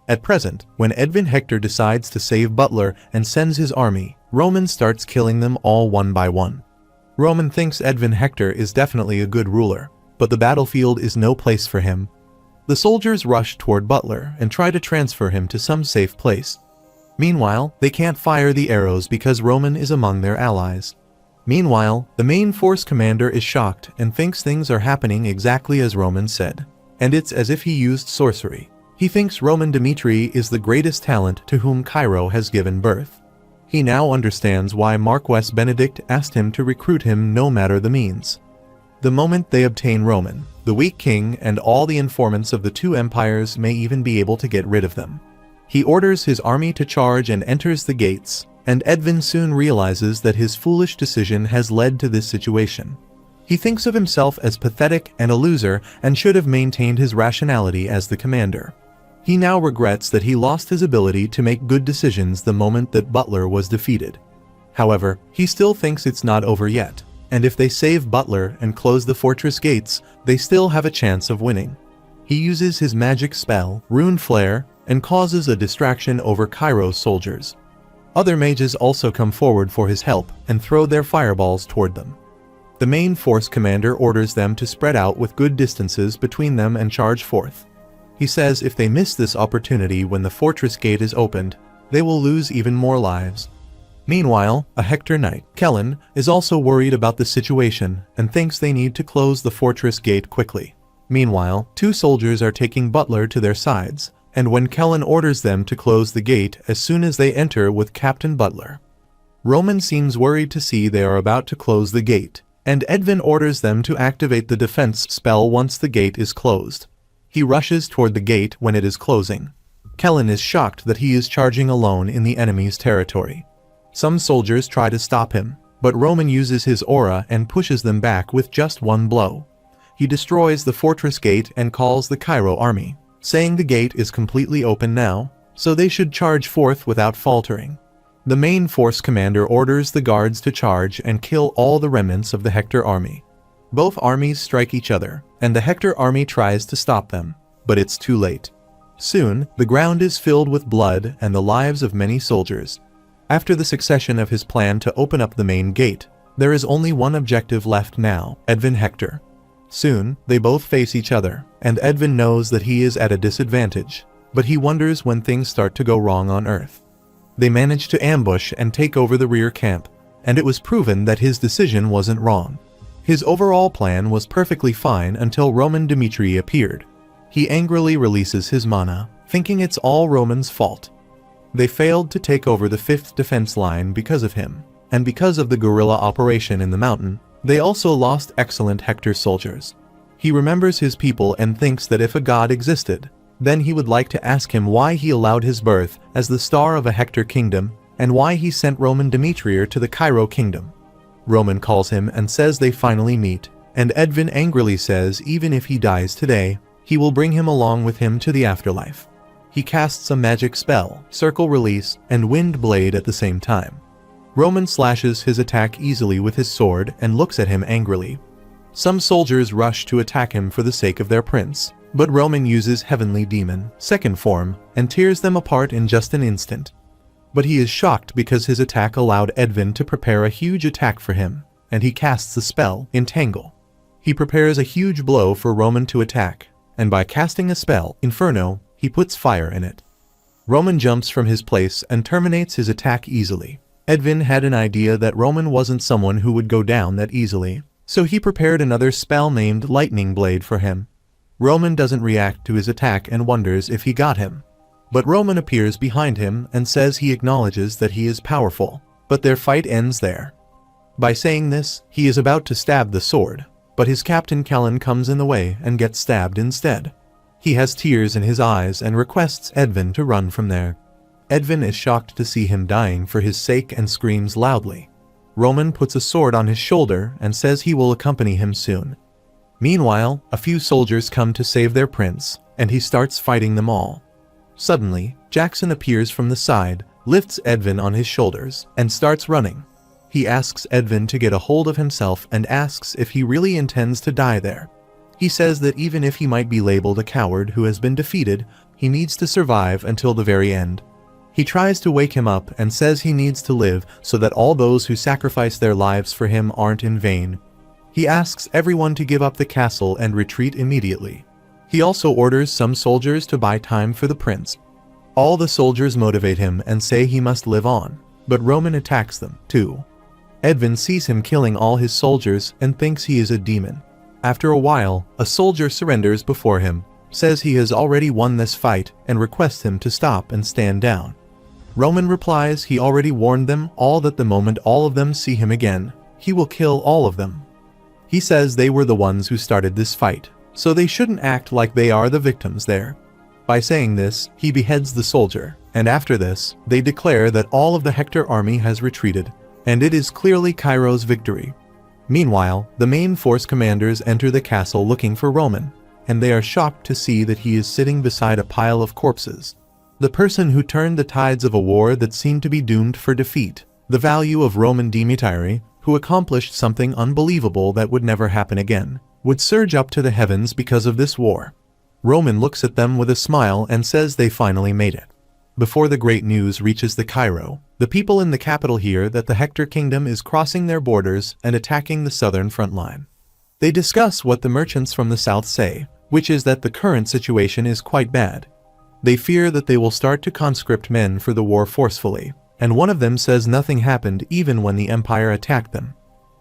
At present, when Edvin Hector decides to save Butler and sends his army, Roman starts killing them all one by one. Roman thinks Edvin Hector is definitely a good ruler, but the battlefield is no place for him. The soldiers rush toward Butler and try to transfer him to some safe place. Meanwhile, they can't fire the arrows because Roman is among their allies. Meanwhile, the main force commander is shocked and thinks things are happening exactly as Roman said. And it's as if he used sorcery. He thinks Roman Dmitri is the greatest talent to whom Cairo has given birth. He now understands why Marquess Benedict asked him to recruit him no matter the means. The moment they obtain Roman, the weak king and all the informants of the two empires may even be able to get rid of them. He orders his army to charge and enters the gates, and Edvin soon realizes that his foolish decision has led to this situation. He thinks of himself as pathetic and a loser and should have maintained his rationality as the commander. He now regrets that he lost his ability to make good decisions the moment that Butler was defeated. However, he still thinks it's not over yet, and if they save Butler and close the fortress gates, they still have a chance of winning. He uses his magic spell, Rune Flare, and causes a distraction over Cairo's soldiers. Other mages also come forward for his help and throw their fireballs toward them. The main force commander orders them to spread out with good distances between them and charge forth. He says if they miss this opportunity when the fortress gate is opened, they will lose even more lives. Meanwhile, a Hector knight, Kellen, is also worried about the situation and thinks they need to close the fortress gate quickly. Meanwhile, two soldiers are taking Butler to their sides, and when Kellen orders them to close the gate as soon as they enter with Captain Butler. Roman seems worried to see they are about to close the gate, and Edvin orders them to activate the defense spell once the gate is closed. He rushes toward the gate when it is closing. Kellen is shocked that he is charging alone in the enemy's territory. Some soldiers try to stop him, but Roman uses his aura and pushes them back with just one blow. He destroys the fortress gate and calls the Cairo army, saying the gate is completely open now, so they should charge forth without faltering. The main force commander orders the guards to charge and kill all the remnants of the Hector army. Both armies strike each other, and the Hector army tries to stop them, but it's too late. Soon, the ground is filled with blood and the lives of many soldiers. After the succession of his plan to open up the main gate, there is only one objective left now, Edvin Hector. Soon, they both face each other, and Edvin knows that he is at a disadvantage, but he wonders when things start to go wrong on Earth. They manage to ambush and take over the rear camp, and it was proven that his decision wasn't wrong. His overall plan was perfectly fine until Roman Dmitri appeared. He angrily releases his mana, thinking it's all Roman's fault. They failed to take over the 5th defense line because of him, and because of the guerrilla operation in the mountain, they also lost excellent Hector soldiers. He remembers his people and thinks that if a god existed, then he would like to ask him why he allowed his birth as the star of a Hector kingdom and why he sent Roman Demetrier to the Cairo kingdom. Roman calls him and says they finally meet, and Edvin angrily says even if he dies today, he will bring him along with him to the afterlife. He casts a magic spell, Circle Release, and Wind Blade at the same time. Roman slashes his attack easily with his sword and looks at him angrily. Some soldiers rush to attack him for the sake of their prince, but Roman uses Heavenly Demon, second form, and tears them apart in just an instant. But he is shocked because his attack allowed Edvin to prepare a huge attack for him, and he casts the spell, Entangle. He prepares a huge blow for Roman to attack, and by casting a spell, Inferno, he puts fire in it. Roman jumps from his place and terminates his attack easily. Edvin had an idea that Roman wasn't someone who would go down that easily, so he prepared another spell named Lightning Blade for him. Roman doesn't react to his attack and wonders if he got him. But Roman appears behind him and says he acknowledges that he is powerful, but their fight ends there. By saying this, he is about to stab the sword, but his captain Kellen comes in the way and gets stabbed instead. He has tears in his eyes and requests Edvin to run from there. Edvin is shocked to see him dying for his sake and screams loudly. Roman puts a sword on his shoulder and says he will accompany him soon. Meanwhile, a few soldiers come to save their prince, and he starts fighting them all. Suddenly, Jackson appears from the side, lifts Edvin on his shoulders, and starts running. He asks Edvin to get a hold of himself and asks if he really intends to die there. He says that even if he might be labeled a coward who has been defeated, he needs to survive until the very end. He tries to wake him up and says he needs to live so that all those who sacrifice their lives for him aren't in vain. He asks everyone to give up the castle and retreat immediately. He also orders some soldiers to buy time for the prince. All the soldiers motivate him and say he must live on, but Roman attacks them, too. Edvin sees him killing all his soldiers and thinks he is a demon. After a while, a soldier surrenders before him, says he has already won this fight, and requests him to stop and stand down. Roman replies he already warned them all that the moment all of them see him again, he will kill all of them. He says they were the ones who started this fight, so they shouldn't act like they are the victims there. By saying this, he beheads the soldier, and after this, they declare that all of the Hector army has retreated, and it is clearly Cairo's victory. Meanwhile, the main force commanders enter the castle looking for Roman, and they are shocked to see that he is sitting beside a pile of corpses. The person who turned the tides of a war that seemed to be doomed for defeat, the value of Roman Demetiri, who accomplished something unbelievable that would never happen again, would surge up to the heavens because of this war. Roman looks at them with a smile and says they finally made it. Before the great news reaches the Cairo, the people in the capital hear that the Hector kingdom is crossing their borders and attacking the southern front line. They discuss what the merchants from the south say, which is that the current situation is quite bad. They fear that they will start to conscript men for the war forcefully, and one of them says nothing happened even when the empire attacked them.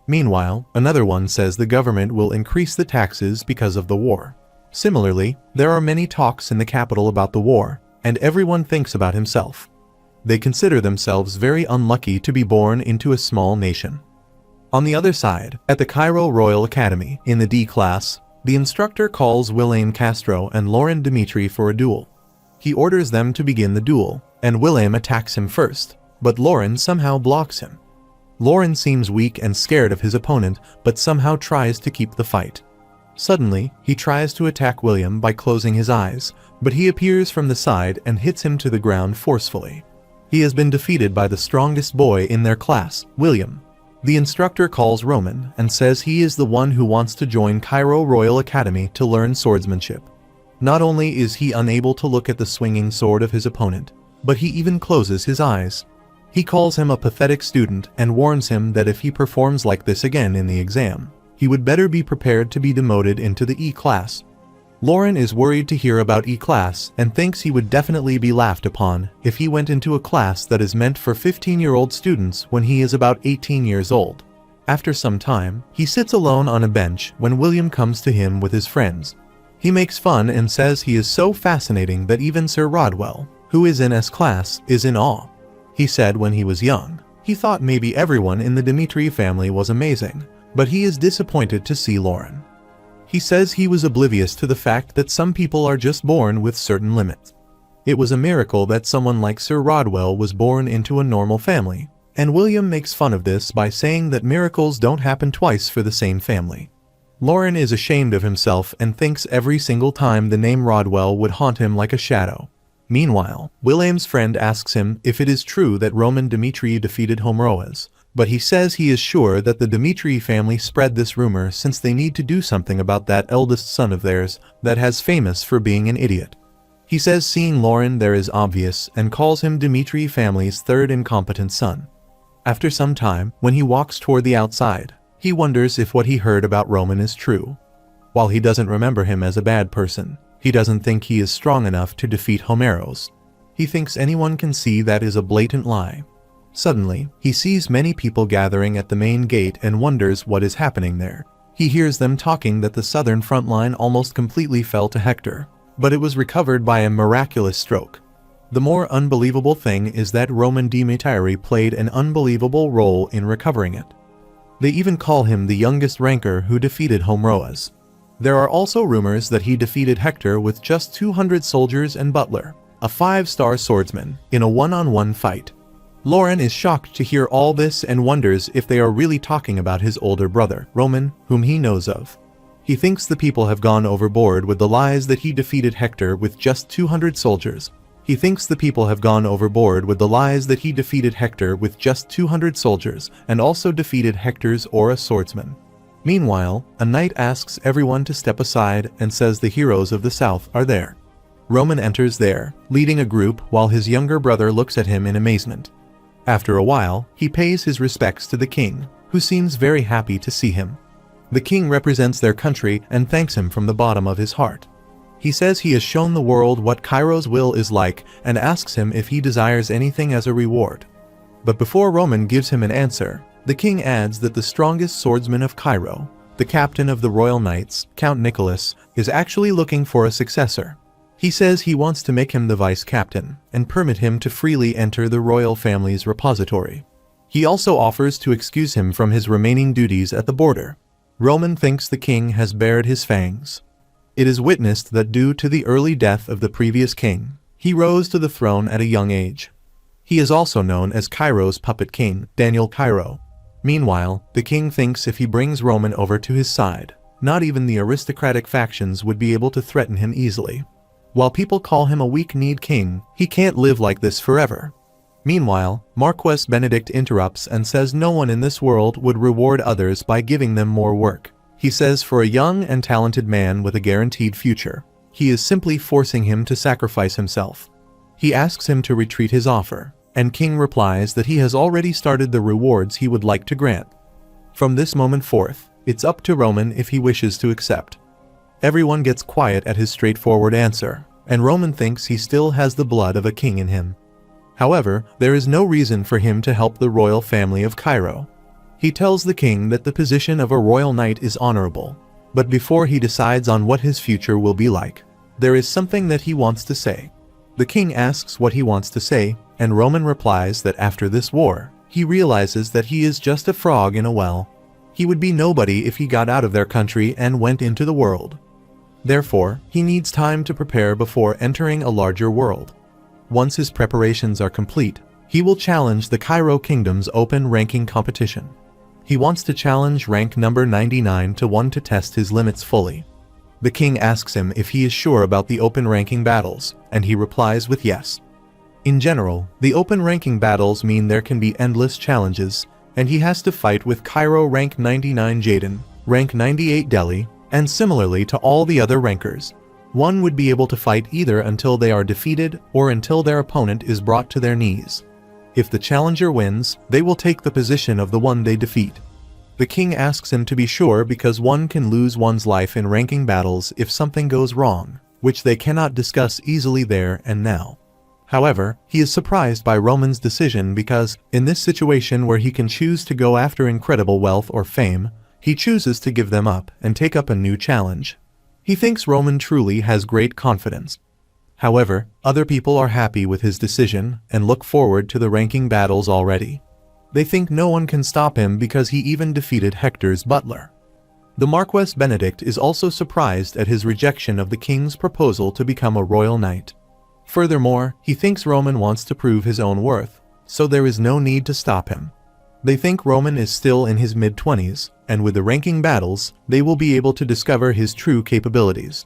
Meanwhile, another one says the government will increase the taxes because of the war. Similarly, there are many talks in the capital about the war, and everyone thinks about himself. They consider themselves very unlucky to be born into a small nation. On the other side, at the Cairo Royal Academy, in the D class, the instructor calls William Castro and Lauren Dimitri for a duel. He orders them to begin the duel, and William attacks him first, but Lauren somehow blocks him. Lauren seems weak and scared of his opponent, but somehow tries to keep the fight. Suddenly, he tries to attack William by closing his eyes, but he appears from the side and hits him to the ground forcefully. He has been defeated by the strongest boy in their class, William. The instructor calls Roman and says he is the one who wants to join Cairo Royal Academy to learn swordsmanship. Not only is he unable to look at the swinging sword of his opponent, but he even closes his eyes. He calls him a pathetic student and warns him that if he performs like this again in the exam, he would better be prepared to be demoted into the E class. Lauren is worried to hear about E class and thinks he would definitely be laughed upon if he went into a class that is meant for 15-year-old students when he is about 18 years old. After some time, he sits alone on a bench when William comes to him with his friends. He makes fun and says he is so fascinating that even Sir Rodwell, who is in S class, is in awe. He said when he was young, he thought maybe everyone in the Dimitri family was amazing, but he is disappointed to see Lauren. He says he was oblivious to the fact that some people are just born with certain limits. It was a miracle that someone like Sir Rodwell was born into a normal family, and William makes fun of this by saying that miracles don't happen twice for the same family. Lauren is ashamed of himself and thinks every single time the name Rodwell would haunt him like a shadow. Meanwhile, William's friend asks him if it is true that Roman Dimitri defeated Homroas, but he says he is sure that the Dimitri family spread this rumor since they need to do something about that eldest son of theirs that has famous for being an idiot. He says seeing Lauren there is obvious and calls him Dimitri family's third incompetent son. After some time, when he walks toward the outside, he wonders if what he heard about Roman is true. While he doesn't remember him as a bad person, he doesn't think he is strong enough to defeat Homeros. He thinks anyone can see that is a blatant lie. Suddenly, he sees many people gathering at the main gate and wonders what is happening there. He hears them talking that the southern front line almost completely fell to Hector, but it was recovered by a miraculous stroke. The more unbelievable thing is that Roman Demetiri played an unbelievable role in recovering it. They even call him the youngest ranker who defeated Homeroas. There are also rumors that he defeated Hector with just 200 soldiers and Butler, a 5-star swordsman, in a one-on-one fight. Lauren is shocked to hear all this and wonders if they are really talking about his older brother, Roman, whom he knows of. He thinks the people have gone overboard with the lies that he defeated Hector with just 200 soldiers. He thinks the people have gone overboard with the lies that he defeated Hector with just 200 soldiers and also defeated Hector's aura swordsman. Meanwhile, a knight asks everyone to step aside and says the heroes of the south are there. Roman enters there, leading a group while his younger brother looks at him in amazement. After a while, he pays his respects to the king, who seems very happy to see him. The king represents their country and thanks him from the bottom of his heart. He says he has shown the world what Cairo's will is like and asks him if he desires anything as a reward. But before Roman gives him an answer, the king adds that the strongest swordsman of Cairo, the captain of the Royal Knights, Count Nicholas, is actually looking for a successor. He says he wants to make him the vice captain and permit him to freely enter the royal family's repository. He also offers to excuse him from his remaining duties at the border. Roman thinks the king has bared his fangs. It is witnessed that due to the early death of the previous king, he rose to the throne at a young age. He is also known as Cairo's puppet king, Daniel Cairo. Meanwhile, the king thinks if he brings Roman over to his side, not even the aristocratic factions would be able to threaten him easily. While people call him a weak-kneed king, he can't live like this forever. Meanwhile, Marquess Benedict interrupts and says no one in this world would reward others by giving them more work. He says for a young and talented man with a guaranteed future, he is simply forcing him to sacrifice himself. He asks him to retreat his offer, and King replies that he has already started the rewards he would like to grant. From this moment forth, it's up to Roman if he wishes to accept. Everyone gets quiet at his straightforward answer, and Roman thinks he still has the blood of a king in him. However, there is no reason for him to help the royal family of Cairo. He tells the king that the position of a royal knight is honorable, but before he decides on what his future will be like, there is something that he wants to say. The king asks what he wants to say, and Roman replies that after this war, he realizes that he is just a frog in a well. He would be nobody if he got out of their country and went into the world. Therefore, he needs time to prepare before entering a larger world. Once his preparations are complete, he will challenge the Cairo Kingdom's open ranking competition. He wants to challenge rank number 99 to 1 to test his limits fully. The king asks him if he is sure about the open ranking battles, and he replies with yes. In general, the open ranking battles mean there can be endless challenges, and he has to fight with Cairo rank 99 Jadon, rank 98 Delhi, and similarly to all the other rankers. One would be able to fight either until they are defeated or until their opponent is brought to their knees. If the challenger wins, they will take the position of the one they defeat. The king asks him to be sure because one can lose one's life in ranking battles if something goes wrong, which they cannot discuss easily there and now. However, he is surprised by Roman's decision because, in this situation where he can choose to go after incredible wealth or fame, he chooses to give them up and take up a new challenge. He thinks Roman truly has great confidence. However, other people are happy with his decision and look forward to the ranking battles already. They think no one can stop him because he even defeated Hector's butler. The Marquess Benedict is also surprised at his rejection of the king's proposal to become a royal knight. Furthermore, he thinks Roman wants to prove his own worth, so there is no need to stop him. They think Roman is still in his mid-20s, and with the ranking battles, they will be able to discover his true capabilities.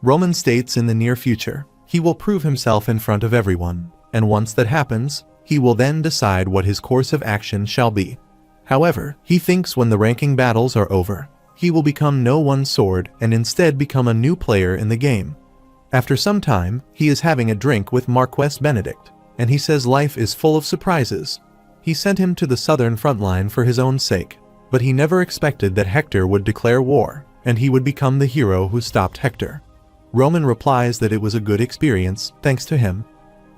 Roman states in the near future, he will prove himself in front of everyone, and once that happens, he will then decide what his course of action shall be. However, he thinks when the ranking battles are over, he will become no one's sword and instead become a new player in the game. After some time, he is having a drink with Marquess Benedict, and he says life is full of surprises. He sent him to the southern front line for his own sake, but he never expected that Hector would declare war, and he would become the hero who stopped Hector. Roman replies that it was a good experience, thanks to him.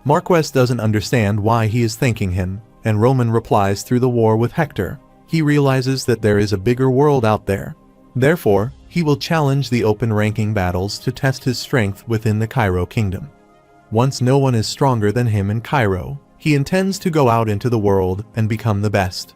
Marquess doesn't understand why he is thanking him, and Roman replies through the war with Hector. He realizes that there is a bigger world out there. Therefore, he will challenge the open ranking battles to test his strength within the Cairo kingdom. Once no one is stronger than him in Cairo, he intends to go out into the world and become the best.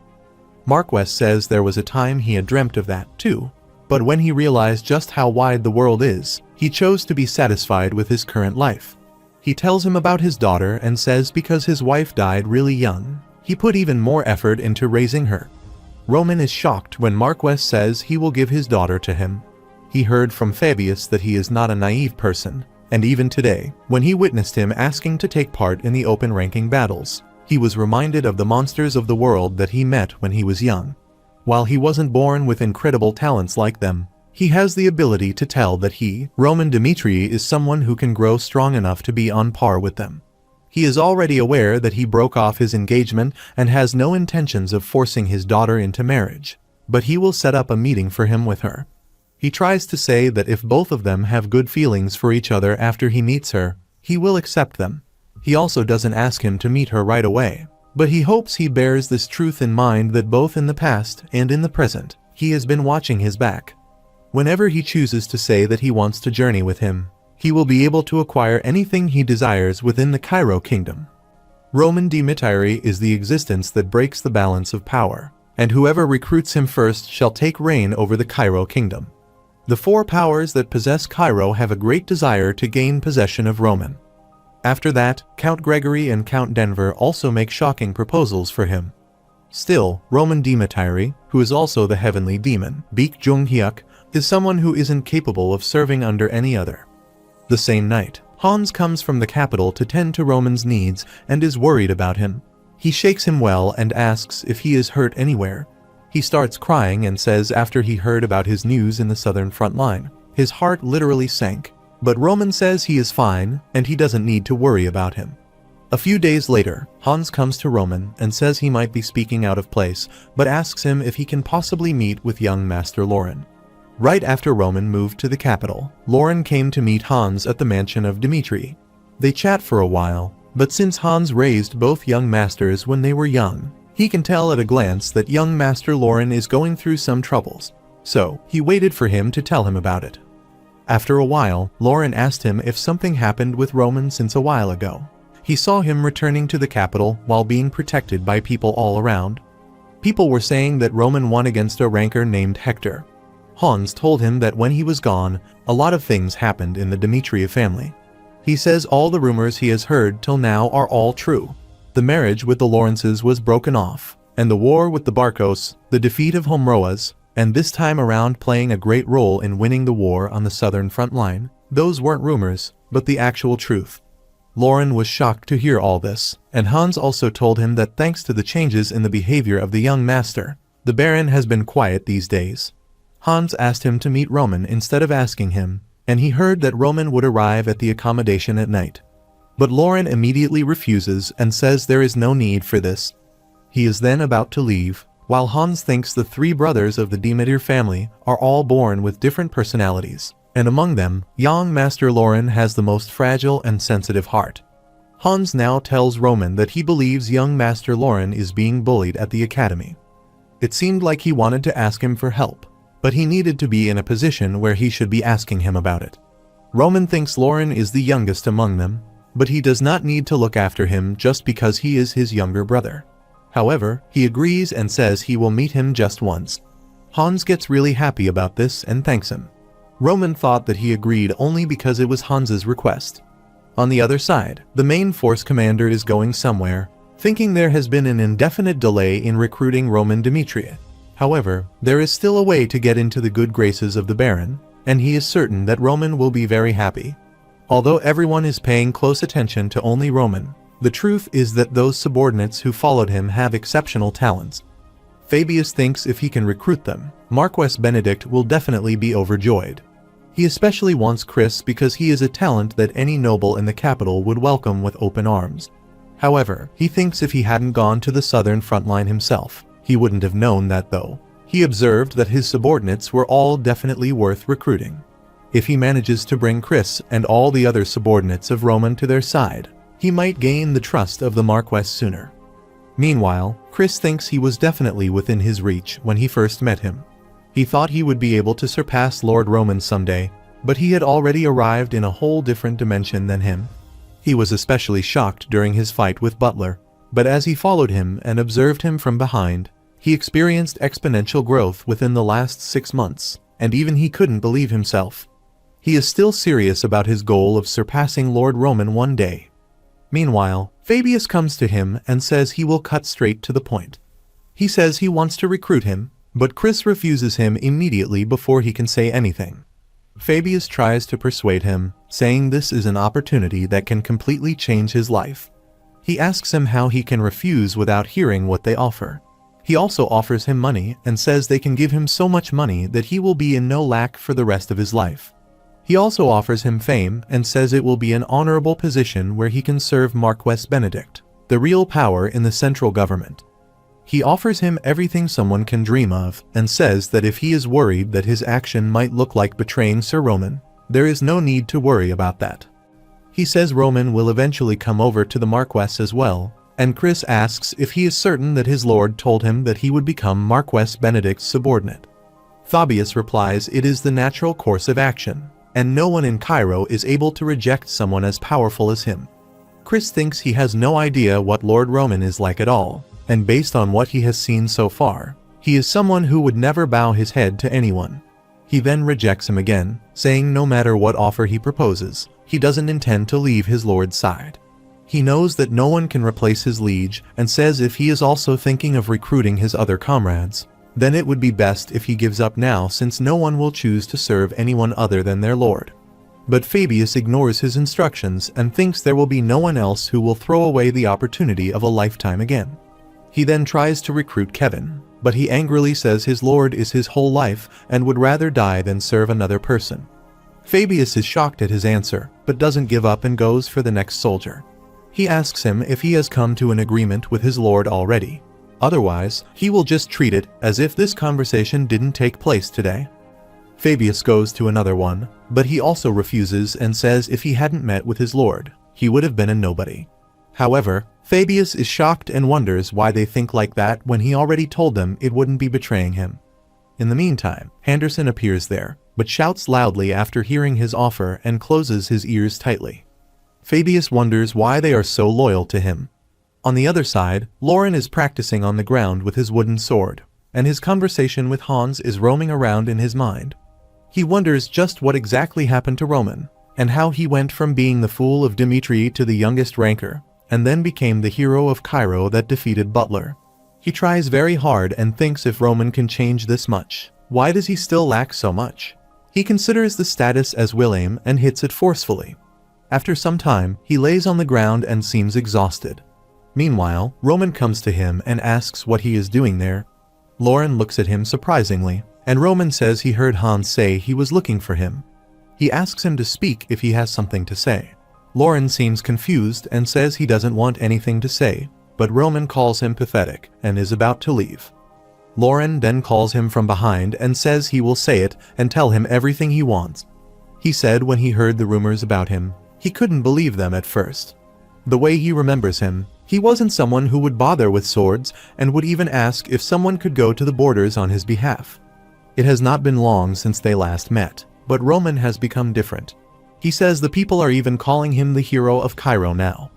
Marquess says there was a time he had dreamt of that too, but when he realized just how wide the world is, he chose to be satisfied with his current life. He tells him about his daughter and says because his wife died really young, he put even more effort into raising her. Roman is shocked when Marquess says he will give his daughter to him. He heard from Fabius that he is not a naive person, and even today, when he witnessed him asking to take part in the open ranking battles, he was reminded of the monsters of the world that he met when he was young. While he wasn't born with incredible talents like them, he has the ability to tell that he, Roman Dmitri, is someone who can grow strong enough to be on par with them. He is already aware that he broke off his engagement and has no intentions of forcing his daughter into marriage, but he will set up a meeting for him with her. He tries to say that if both of them have good feelings for each other after he meets her, he will accept them. He also doesn't ask him to meet her right away, but he hopes he bears this truth in mind that both in the past and in the present, he has been watching his back. Whenever he chooses to say that he wants to journey with him, he will be able to acquire anything he desires within the Cairo kingdom. Roman Dmitri is the existence that breaks the balance of power, and whoever recruits him first shall take reign over the Cairo kingdom. The four powers that possess Cairo have a great desire to gain possession of Roman. After that, Count Gregory and Count Denver also make shocking proposals for him. Still, Roman Dmitri, who is also the heavenly demon, Baek Jung-hyuk, is someone who isn't capable of serving under any other. The same night, Hans comes from the capital to tend to Roman's needs and is worried about him. He shakes him well and asks if he is hurt anywhere. He starts crying and says after he heard about his news in the southern front line, his heart literally sank. But Roman says he is fine and he doesn't need to worry about him. A few days later, Hans comes to Roman and says he might be speaking out of place, but asks him if he can possibly meet with young Master Lauren. Right after Roman moved to the capital, Lauren came to meet Hans at the mansion of Dmitri. They chat for a while, but since Hans raised both young masters when they were young, he can tell at a glance that young Master Lauren is going through some troubles, so he waited for him to tell him about it. After a while, Lauren asked him if something happened with Roman since a while ago. He saw him returning to the capital while being protected by people all around. People were saying that Roman won against a ranker named Hector. Hans told him that when he was gone, a lot of things happened in the Dmitriev family. He says all the rumors he has heard till now are all true. The marriage with the Lawrences was broken off, and the war with the Barkos, the defeat of Homroas, and this time around playing a great role in winning the war on the southern front line, those weren't rumors, but the actual truth. Lauren was shocked to hear all this, and Hans also told him that thanks to the changes in the behavior of the young master, the Baron has been quiet these days. Hans asked him to meet Roman instead of asking him, and he heard that Roman would arrive at the accommodation at night. But Lauren immediately refuses and says there is no need for this. He is then about to leave, while Hans thinks the three brothers of the Demeter family are all born with different personalities, and among them, young Master Lauren has the most fragile and sensitive heart. Hans now tells Roman that he believes young Master Lauren is being bullied at the academy. It seemed like he wanted to ask him for help, but he needed to be in a position where he should be asking him about it. Roman thinks Lauren is the youngest among them, but he does not need to look after him just because he is his younger brother. However, he agrees and says he will meet him just once. Hans gets really happy about this and thanks him. Roman thought that he agreed only because it was Hans's request. On the other side, the main force commander is going somewhere, thinking there has been an indefinite delay in recruiting Roman Dmitri. However, there is still a way to get into the good graces of the Baron, and he is certain that Roman will be very happy. Although everyone is paying close attention to only Roman, the truth is that those subordinates who followed him have exceptional talents. Fabius thinks if he can recruit them, Marquess Benedict will definitely be overjoyed. He especially wants Chris because he is a talent that any noble in the capital would welcome with open arms. However, he thinks if he hadn't gone to the southern front line himself, he wouldn't have known that though. He observed that his subordinates were all definitely worth recruiting. If he manages to bring Chris and all the other subordinates of Roman to their side, he might gain the trust of the Marquess sooner. Meanwhile, Chris thinks he was definitely within his reach when he first met him. He thought he would be able to surpass Lord Roman someday, but he had already arrived in a whole different dimension than him. He was especially shocked during his fight with Butler, but as he followed him and observed him from behind, he experienced exponential growth within the last 6 months, and even he couldn't believe himself. He is still serious about his goal of surpassing Lord Roman one day. Meanwhile, Fabius comes to him and says he will cut straight to the point. He says he wants to recruit him, but Chris refuses him immediately before he can say anything. Fabius tries to persuade him, saying this is an opportunity that can completely change his life. He asks him how he can refuse without hearing what they offer. He also offers him money and says they can give him so much money that he will be in no lack for the rest of his life. He also offers him fame and says it will be an honorable position where he can serve Marquess Benedict, the real power in the central government. He offers him everything someone can dream of and says that if he is worried that his action might look like betraying Sir Roman, there is no need to worry about that. He says Roman will eventually come over to the Marquess as well, and Chris asks if he is certain that his lord told him that he would become Marquess Benedict's subordinate. Fabius replies it is the natural course of action, and no one in Cairo is able to reject someone as powerful as him. Chris thinks he has no idea what Lord Roman is like at all, and based on what he has seen so far, he is someone who would never bow his head to anyone. He then rejects him again, saying no matter what offer he proposes, he doesn't intend to leave his lord's side. He knows that no one can replace his liege and says if he is also thinking of recruiting his other comrades, then it would be best if he gives up now since no one will choose to serve anyone other than their lord. But Fabius ignores his instructions and thinks there will be no one else who will throw away the opportunity of a lifetime again. He then tries to recruit Kevin, but he angrily says his lord is his whole life and would rather die than serve another person. Fabius is shocked at his answer, but doesn't give up and goes for the next soldier. He asks him if he has come to an agreement with his lord already. Otherwise, he will just treat it as if this conversation didn't take place today. Fabius goes to another one, but he also refuses and says if he hadn't met with his lord, he would have been a nobody. However, Fabius is shocked and wonders why they think like that when he already told them it wouldn't be betraying him. In the meantime, Henderson appears there, but shouts loudly after hearing his offer and closes his ears tightly. Fabius wonders why they are so loyal to him. On the other side, Lauren is practicing on the ground with his wooden sword, and his conversation with Hans is roaming around in his mind. He wonders just what exactly happened to Roman, and how he went from being the fool of Dimitri to the youngest ranker, and then became the hero of Cairo that defeated Butler. He tries very hard and thinks if Roman can change this much, why does he still lack so much? He considers the status as William and hits it forcefully. After some time, he lays on the ground and seems exhausted. Meanwhile, Roman comes to him and asks what he is doing there. Lauren looks at him surprisingly, and Roman says he heard Hans say he was looking for him. He asks him to speak if he has something to say. Lauren seems confused and says he doesn't want anything to say, but Roman calls him pathetic and is about to leave. Lauren then calls him from behind and says he will say it and tell him everything he wants. He said when he heard the rumors about him, he couldn't believe them at first. The way he remembers him, he wasn't someone who would bother with swords and would even ask if someone could go to the borders on his behalf. It has not been long since they last met, but Roman has become different. He says the people are even calling him the hero of Cairo now.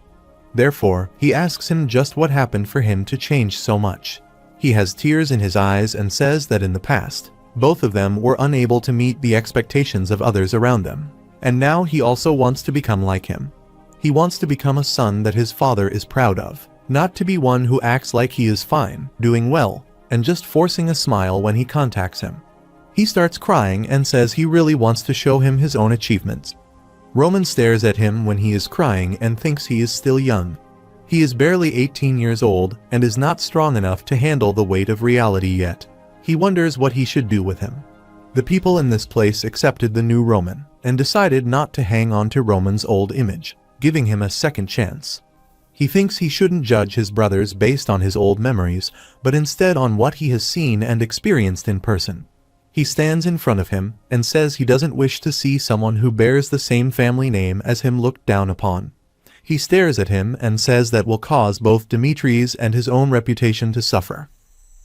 Therefore, he asks him just what happened for him to change so much. He has tears in his eyes and says that in the past, both of them were unable to meet the expectations of others around them. And now he also wants to become like him. He wants to become a son that his father is proud of, not to be one who acts like he is fine, doing well, and just forcing a smile when he contacts him. He starts crying and says he really wants to show him his own achievements. Roman stares at him when he is crying and thinks he is still young. He is barely 18 years old and is not strong enough to handle the weight of reality yet. He wonders what he should do with him. The people in this place accepted the new Roman and decided not to hang on to Roman's old image, giving him a second chance. He thinks he shouldn't judge his brothers based on his old memories, but instead on what he has seen and experienced in person. He stands in front of him and says he doesn't wish to see someone who bears the same family name as him looked down upon. He stares at him and says that will cause both Dimitri's and his own reputation to suffer.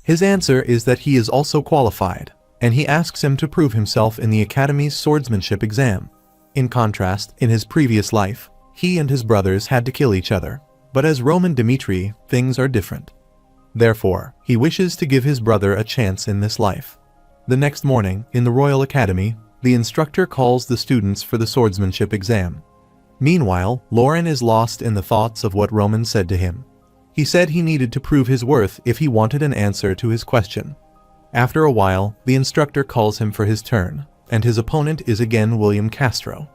His answer is that he is also qualified, and he asks him to prove himself in the Academy's swordsmanship exam. In contrast, in his previous life, he and his brothers had to kill each other, but as Roman Dimitri, things are different. Therefore, he wishes to give his brother a chance in this life. The next morning, in the Royal Academy, the instructor calls the students for the swordsmanship exam. Meanwhile, Lauren is lost in the thoughts of what Roman said to him. He said he needed to prove his worth if he wanted an answer to his question. After a while, the instructor calls him for his turn, and his opponent is again William Castro.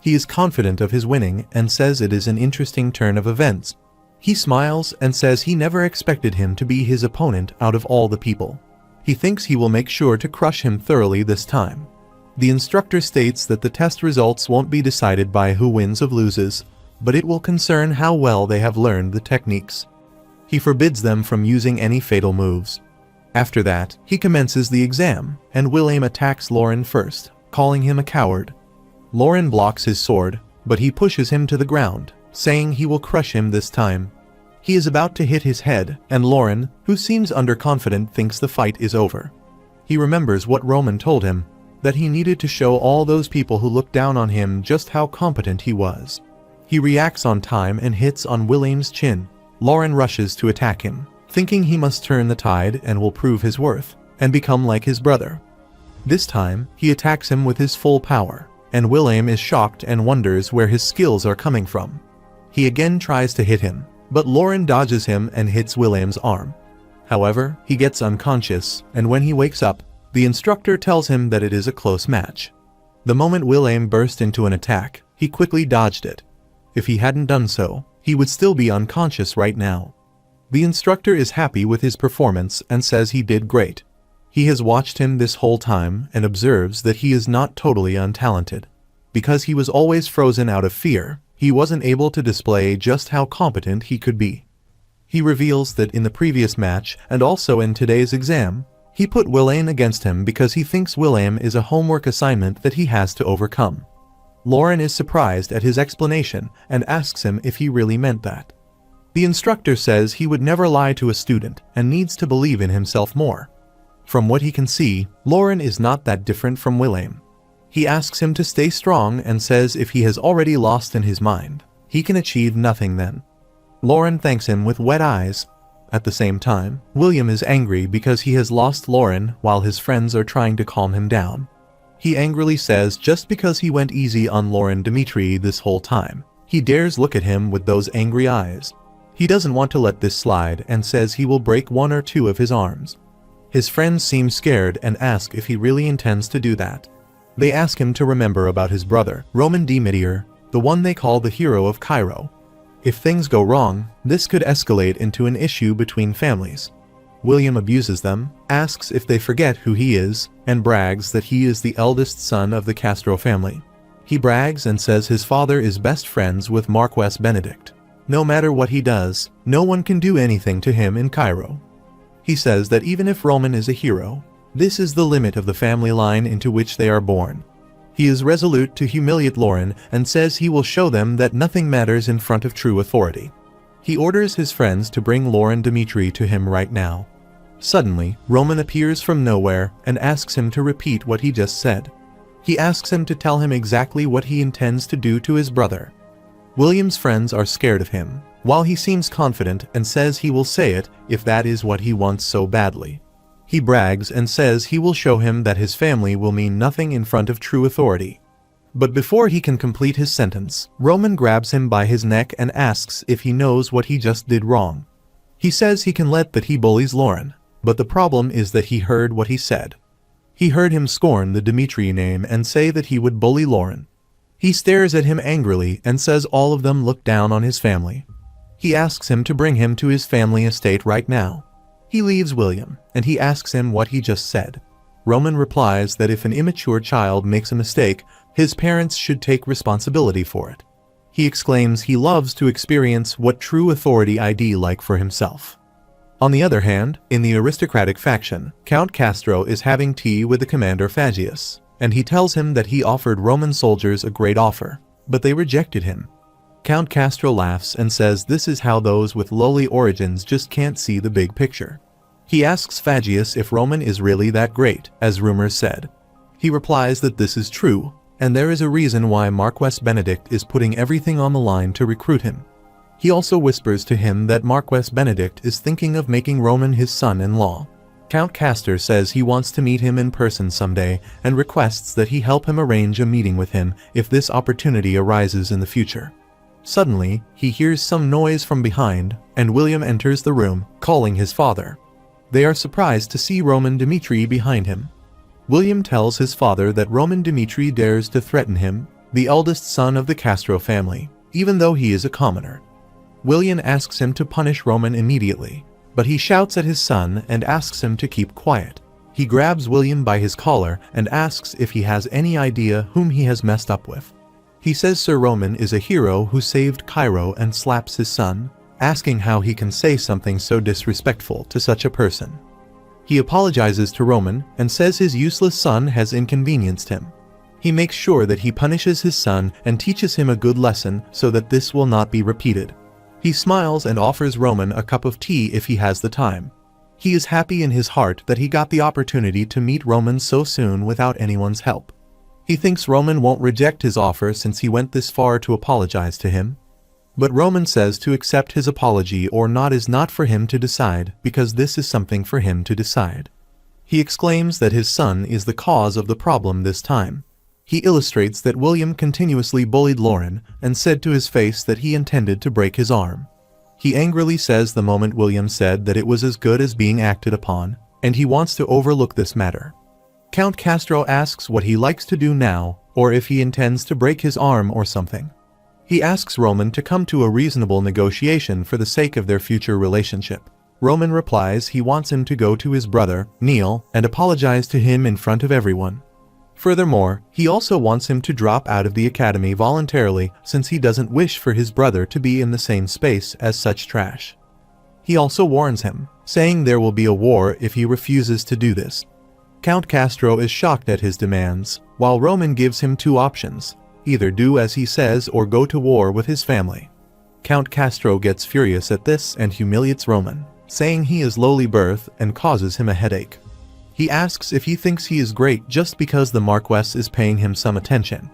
He is confident of his winning and says it is an interesting turn of events. He smiles and says he never expected him to be his opponent out of all the people. He thinks he will make sure to crush him thoroughly this time. The instructor states that the test results won't be decided by who wins or loses, but it will concern how well they have learned the techniques. He forbids them from using any fatal moves. After that, he commences the exam, and William attacks Lauren first, calling him a coward. Lauren blocks his sword, but he pushes him to the ground, saying he will crush him this time. He is about to hit his head, and Lauren, who seems underconfident, thinks the fight is over. He remembers what Roman told him, that he needed to show all those people who looked down on him just how competent he was. He reacts on time and hits on William's chin. Lauren rushes to attack him, thinking he must turn the tide and will prove his worth, and become like his brother. This time, he attacks him with his full power, and William is shocked and wonders where his skills are coming from. He again tries to hit him, but Lauren dodges him and hits William's arm. However, he gets unconscious, and when he wakes up, the instructor tells him that it is a close match. The moment William burst into an attack, he quickly dodged it. If he hadn't done so, he would still be unconscious right now. The instructor is happy with his performance and says he did great. He has watched him this whole time and observes that he is not totally untalented. Because he was always frozen out of fear, he wasn't able to display just how competent he could be. He reveals that in the previous match and also in today's exam, he put William against him because he thinks William is a homework assignment that he has to overcome. Lauren is surprised at his explanation and asks him if he really meant that. The instructor says he would never lie to a student and needs to believe in himself more. From what he can see, Lauren is not that different from William. He asks him to stay strong and says if he has already lost in his mind, he can achieve nothing then. Lauren thanks him with wet eyes. At the same time, William is angry because he has lost Lauren while his friends are trying to calm him down. He angrily says just because he went easy on Lauren Dimitri this whole time, he dares look at him with those angry eyes. He doesn't want to let this slide and says he will break one or two of his arms. His friends seem scared and ask if he really intends to do that. They ask him to remember about his brother, Roman Dimitri, the one they call the hero of Cairo. If things go wrong, this could escalate into an issue between families. William abuses them, asks if they forget who he is, and brags that he is the eldest son of the Castro family. He brags and says his father is best friends with Marquess Benedict. No matter what he does, no one can do anything to him in Cairo. He says that even if Roman is a hero, this is the limit of the family line into which they are born. He is resolute to humiliate Lauren and says he will show them that nothing matters in front of true authority. He orders his friends to bring Lauren Dimitri to him right now. Suddenly, Roman appears from nowhere and asks him to repeat what he just said. He asks him to tell him exactly what he intends to do to his brother. William's friends are scared of him, while he seems confident and says he will say it if that is what he wants so badly. He brags and says he will show him that his family will mean nothing in front of true authority. But before he can complete his sentence, Roman grabs him by his neck and asks if he knows what he just did wrong. He says he can let that he bullies Lauren, but the problem is that he heard what he said. He heard him scorn the Dimitri name and say that he would bully Lauren. He stares at him angrily and says all of them look down on his family. He asks him to bring him to his family estate right now. He leaves William, and he asks him what he just said. Roman replies that if an immature child makes a mistake, his parents should take responsibility for it. He exclaims he loves to experience what true authority ID like for himself. On the other hand, in the aristocratic faction, Count Castro is having tea with the commander Phagius, and he tells him that he offered Roman soldiers a great offer, but they rejected him. Count Castro laughs and says this is how those with lowly origins just can't see the big picture. He asks Phagius if Roman is really that great, as rumors said. He replies that this is true, and there is a reason why Marquess Benedict is putting everything on the line to recruit him. He also whispers to him that Marquess Benedict is thinking of making Roman his son-in-law. Count Castor says he wants to meet him in person someday and requests that he help him arrange a meeting with him if this opportunity arises in the future. Suddenly, he hears some noise from behind, and William enters the room, calling his father. They are surprised to see Roman Dimitri behind him. William tells his father that Roman Dimitri dares to threaten him, the eldest son of the Castro family, even though he is a commoner. William asks him to punish Roman immediately, but he shouts at his son and asks him to keep quiet. He grabs William by his collar and asks if he has any idea whom he has messed up with. He says Sir Roman is a hero who saved Cairo and slaps his son, asking how he can say something so disrespectful to such a person. He apologizes to Roman and says his useless son has inconvenienced him. He makes sure that he punishes his son and teaches him a good lesson so that this will not be repeated. He smiles and offers Roman a cup of tea if he has the time. He is happy in his heart that he got the opportunity to meet Roman so soon without anyone's help. He thinks Roman won't reject his offer since he went this far to apologize to him. But Roman says to accept his apology or not is not for him to decide, because this is something for him to decide. He exclaims that his son is the cause of the problem this time. He illustrates that William continuously bullied Lauren and said to his face that he intended to break his arm. He angrily says the moment William said that it was as good as being acted upon, and he wants to overlook this matter. Count Castro asks what he likes to do now, or if he intends to break his arm or something. He asks Roman to come to a reasonable negotiation for the sake of their future relationship. Roman replies he wants him to go to his brother, Neil, and apologize to him in front of everyone. Furthermore, he also wants him to drop out of the academy voluntarily since he doesn't wish for his brother to be in the same space as such trash. He also warns him, saying there will be a war if he refuses to do this. Count Castro is shocked at his demands, while Roman gives him two options: either do as he says or go to war with his family. Count Castro gets furious at this and humiliates Roman, saying he is lowly birth and causes him a headache. He asks if he thinks he is great just because the Marquess is paying him some attention.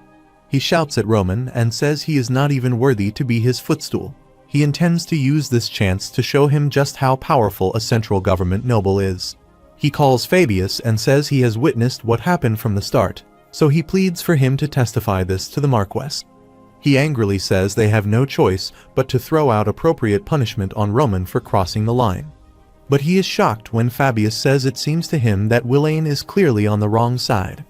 He shouts at Roman and says he is not even worthy to be his footstool. He intends to use this chance to show him just how powerful a central government noble is. He calls Fabius and says he has witnessed what happened from the start, so he pleads for him to testify this to the Marquess. He angrily says they have no choice but to throw out appropriate punishment on Roman for crossing the line. But he is shocked when Fabius says it seems to him that Willain is clearly on the wrong side.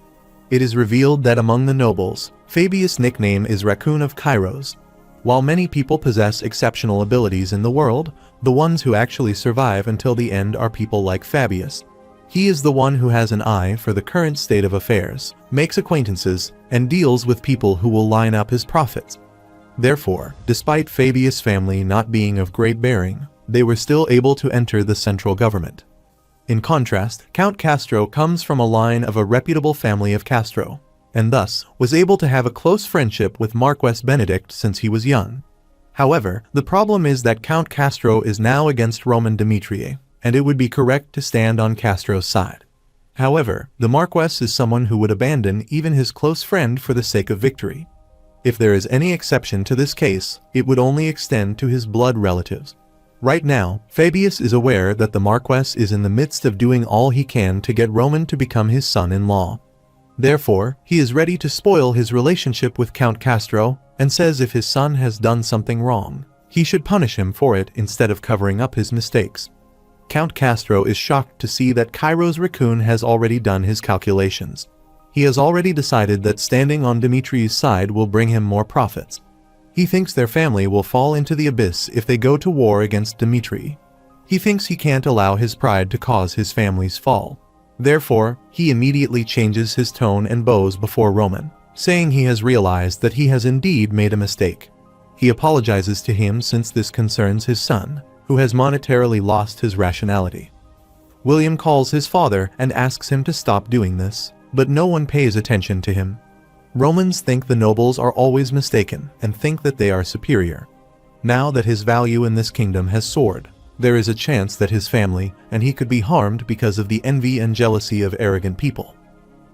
It is revealed that among the nobles, Fabius' nickname is Raccoon of Kairos. While many people possess exceptional abilities in the world, the ones who actually survive until the end are people like Fabius. He is the one who has an eye for the current state of affairs, makes acquaintances, and deals with people who will line up his profits. Therefore, despite Fabius' family not being of great bearing, they were still able to enter the central government. In contrast, Count Castro comes from a line of a reputable family of Castro, and thus was able to have a close friendship with Marquess Benedict since he was young. However, the problem is that Count Castro is now against Roman Demetrie, and it would be correct to stand on Castro's side. However, the Marquess is someone who would abandon even his close friend for the sake of victory. If there is any exception to this case, it would only extend to his blood relatives. Right now, Fabius is aware that the Marquess is in the midst of doing all he can to get Roman to become his son-in-law. Therefore, he is ready to spoil his relationship with Count Castro and says if his son has done something wrong, he should punish him for it instead of covering up his mistakes. Count Castro is shocked to see that Kairos Raccoon has already done his calculations. He has already decided that standing on Dimitri's side will bring him more profits. He thinks their family will fall into the abyss if they go to war against Dimitri. He thinks he can't allow his pride to cause his family's fall. Therefore, he immediately changes his tone and bows before Roman, saying he has realized that he has indeed made a mistake. He apologizes to him since this concerns his son, who has monetarily lost his rationality. William calls his father and asks him to stop doing this, but no one pays attention to him. Romans think the nobles are always mistaken and think that they are superior. Now that his value in this kingdom has soared, there is a chance that his family and he could be harmed because of the envy and jealousy of arrogant people.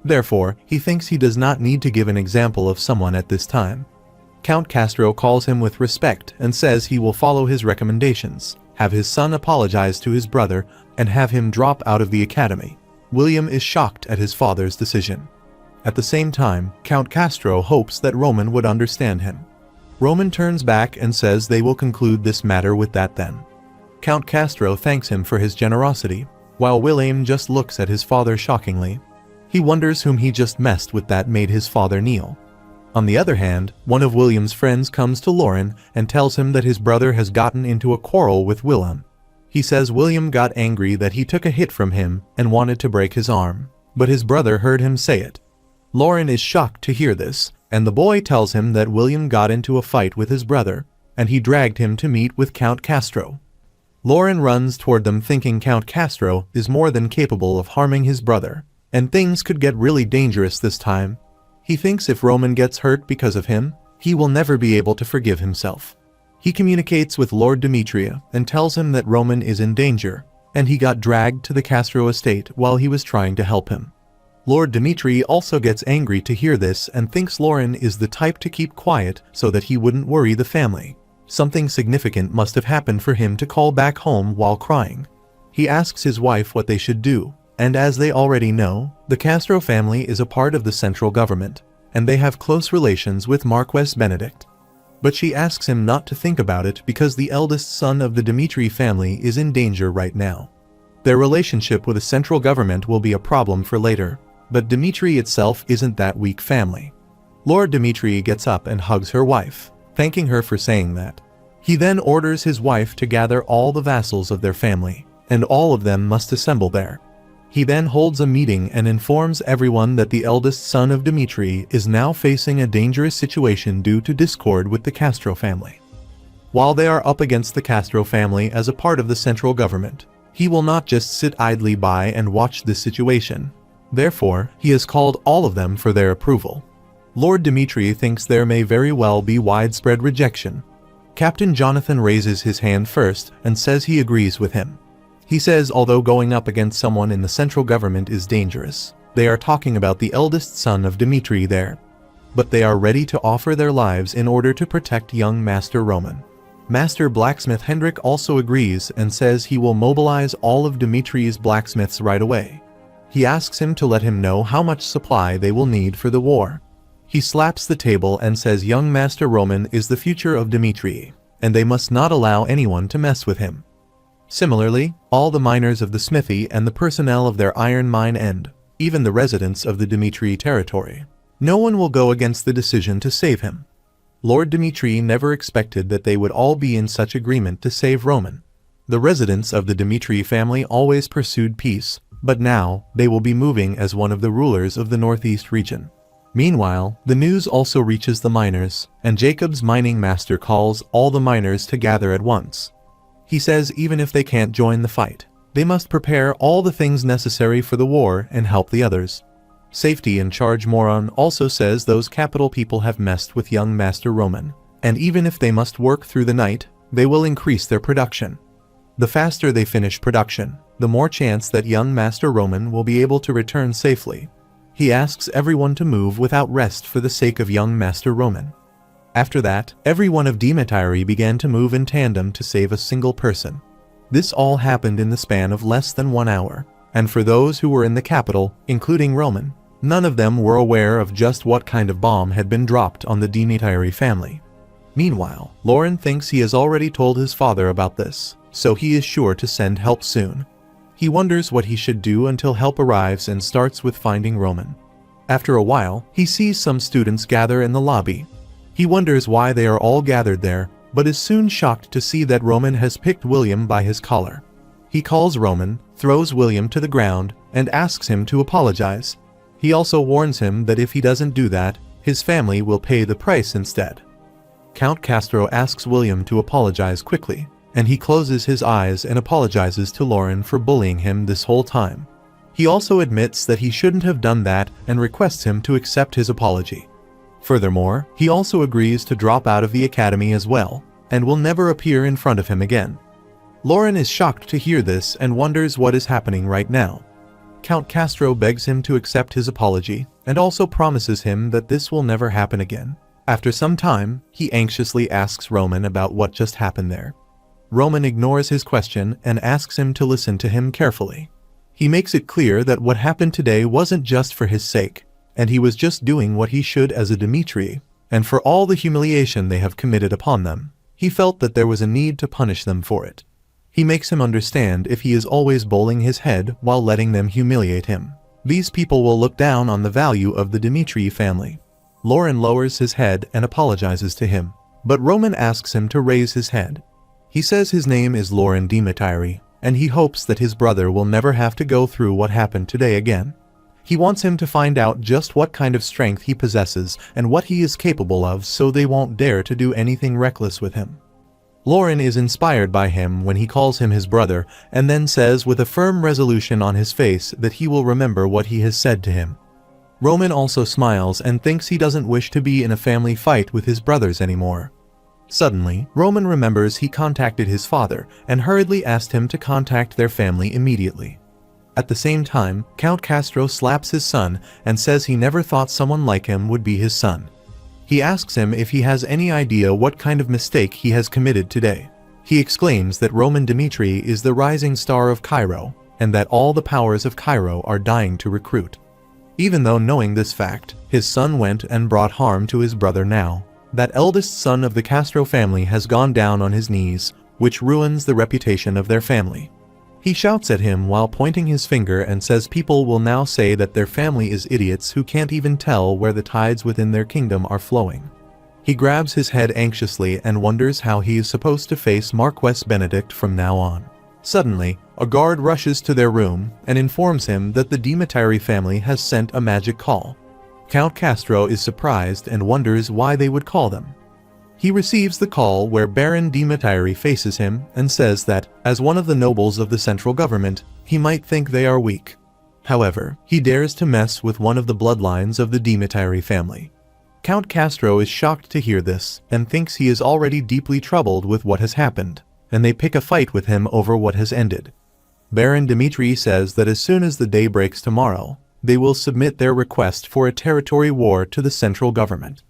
Therefore, he thinks he does not need to give an example of someone at this time. Count Castro calls him with respect and says he will follow his recommendations, have his son apologize to his brother, and have him drop out of the academy. William is shocked at his father's decision. At the same time, Count Castro hopes that Roman would understand him. Roman turns back and says they will conclude this matter with that then. Count Castro thanks him for his generosity, while William just looks at his father shockingly. He wonders whom he just messed with that made his father kneel. On the other hand, one of William's friends comes to Lauren and tells him that his brother has gotten into a quarrel with Willem. He says William got angry that he took a hit from him and wanted to break his arm, but his brother heard him say it. Lauren is shocked to hear this, and the boy tells him that William got into a fight with his brother, and he dragged him to meet with Count Castro. Lauren runs toward them thinking Count Castro is more than capable of harming his brother, and things could get really dangerous this time. He thinks if Roman gets hurt because of him, he will never be able to forgive himself. He communicates with Lord Demetria and tells him that Roman is in danger, and he got dragged to the Castro estate while he was trying to help him. Lord Dimitri also gets angry to hear this and thinks Lauren is the type to keep quiet so that he wouldn't worry the family. Something significant must have happened for him to call back home while crying. He asks his wife what they should do, and as they already know, the Castro family is a part of the central government, and they have close relations with Marquess Benedict. But she asks him not to think about it because the eldest son of the Dimitri family is in danger right now. Their relationship with the central government will be a problem for later, but Dimitri itself isn't that weak family. Lord Dimitri gets up and hugs her wife, thanking her for saying that. He then orders his wife to gather all the vassals of their family, and all of them must assemble there. He then holds a meeting and informs everyone that the eldest son of Dimitri is now facing a dangerous situation due to discord with the Castro family. While they are up against the Castro family as a part of the central government, he will not just sit idly by and watch this situation. Therefore, he has called all of them for their approval. Lord Dimitri thinks there may very well be widespread rejection. Captain Jonathan raises his hand first and says he agrees with him. He says although going up against someone in the central government is dangerous, they are talking about the eldest son of Dimitri there. But they are ready to offer their lives in order to protect young Master Roman. Master Blacksmith Hendrik also agrees and says he will mobilize all of Dimitri's blacksmiths right away. He asks him to let him know how much supply they will need for the war. He slaps the table and says young Master Roman is the future of Dimitri, and they must not allow anyone to mess with him. Similarly, all the miners of the smithy and the personnel of their iron mine end, even the residents of the Dimitri territory. No one will go against the decision to save him. Lord Dimitri never expected that they would all be in such agreement to save Roman. The residents of the Dimitri family always pursued peace, but now they will be moving as one of the rulers of the northeast region. Meanwhile, the news also reaches the miners, and Jacob's mining master calls all the miners to gather at once. He says even if they can't join the fight, they must prepare all the things necessary for the war and help the others. Safety in Charge Moron also says those capital people have messed with young Master Roman, and even if they must work through the night, they will increase their production. The faster they finish production, the more chance that young Master Roman will be able to return safely. He asks everyone to move without rest for the sake of young Master Roman. After that, everyone of Dimitri began to move in tandem to save a single person. This all happened in the span of less than 1 hour, and for those who were in the capital, including Roman, none of them were aware of just what kind of bomb had been dropped on the Dimitri family. Meanwhile, Lauren thinks he has already told his father about this, so he is sure to send help soon. He wonders what he should do until help arrives and starts with finding Roman. After a while, he sees some students gather in the lobby. He wonders why they are all gathered there, but is soon shocked to see that Roman has picked William by his collar. He calls Roman, throws William to the ground, and asks him to apologize. He also warns him that if he doesn't do that, his family will pay the price instead. Count Castro asks William to apologize quickly, and he closes his eyes and apologizes to Lauren for bullying him this whole time. He also admits that he shouldn't have done that and requests him to accept his apology. Furthermore, he also agrees to drop out of the academy as well, and will never appear in front of him again. Lauren is shocked to hear this and wonders what is happening right now. Count Castro begs him to accept his apology, and also promises him that this will never happen again. After some time, he anxiously asks Roman about what just happened there. Roman ignores his question and asks him to listen to him carefully. He makes it clear that what happened today wasn't just for his sake, and he was just doing what he should as a Dimitri, and for all the humiliation they have committed upon them, he felt that there was a need to punish them for it. He makes him understand if he is always bowling his head while letting them humiliate him, these people will look down on the value of the Dimitri family. Lauren lowers his head and apologizes to him, but Roman asks him to raise his head. He says his name is Lauren Dimitri, and he hopes that his brother will never have to go through what happened today again. He wants him to find out just what kind of strength he possesses and what he is capable of so they won't dare to do anything reckless with him. Lauren is inspired by him when he calls him his brother and then says with a firm resolution on his face that he will remember what he has said to him. Roman also smiles and thinks he doesn't wish to be in a family fight with his brothers anymore. Suddenly, Roman remembers he contacted his father and hurriedly asked him to contact their family immediately. At the same time, Count Castro slaps his son and says he never thought someone like him would be his son. He asks him if he has any idea what kind of mistake he has committed today. He exclaims that Roman Dimitri is the rising star of Cairo, and that all the powers of Cairo are dying to recruit. Even though knowing this fact, his son went and brought harm to his brother now. That eldest son of the Castro family has gone down on his knees, which ruins the reputation of their family. He shouts at him while pointing his finger and says people will now say that their family is idiots who can't even tell where the tides within their kingdom are flowing. He grabs his head anxiously and wonders how he is supposed to face Marquess Benedict from now on. Suddenly, a guard rushes to their room and informs him that the Dimitri family has sent a magic call. Count Castro is surprised and wonders why they would call them. He receives the call where Baron Dimitri faces him and says that, as one of the nobles of the central government, he might think they are weak. However, he dares to mess with one of the bloodlines of the Dimitri family. Count Castro is shocked to hear this and thinks he is already deeply troubled with what has happened, and they pick a fight with him over what has ended. Baron Dimitri says that as soon as the day breaks tomorrow, they will submit their request for a territory war to the central government.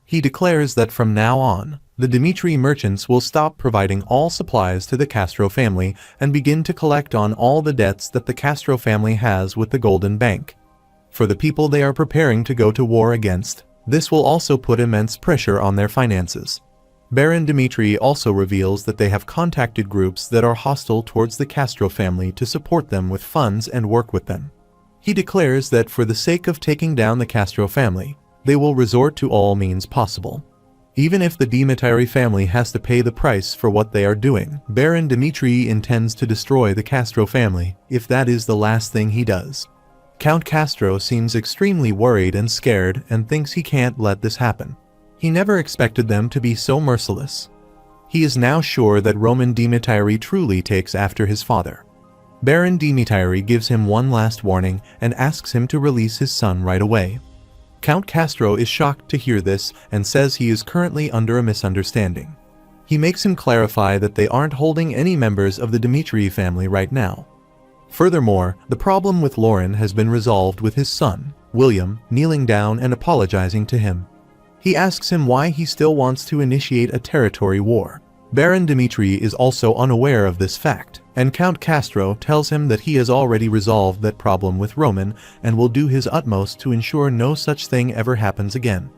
He declares that from now on, the Dimitri merchants will stop providing all supplies to the Castro family and begin to collect on all the debts that the Castro family has with the Golden Bank. For the people they are preparing to go to war against, this will also put immense pressure on their finances. Baron Dimitri also reveals that they have contacted groups that are hostile towards the Castro family to support them with funds and work with them. He declares that for the sake of taking down the Castro family, they will resort to all means possible. Even if the Dimitri family has to pay the price for what they are doing, Baron Dimitri intends to destroy the Castro family, if that is the last thing he does. Count Castro seems extremely worried and scared and thinks he can't let this happen. He never expected them to be so merciless. He is now sure that Roman Dimitri truly takes after his father. Baron Dimitri gives him one last warning and asks him to release his son right away. Count Castro is shocked to hear this and says he is currently under a misunderstanding. He makes him clarify that they aren't holding any members of the Dimitri family right now. Furthermore, the problem with Lauren has been resolved with his son, William, kneeling down and apologizing to him. He asks him why he still wants to initiate a territory war. Baron Dimitri is also unaware of this fact, and Count Castro tells him that he has already resolved that problem with Roman and will do his utmost to ensure no such thing ever happens again.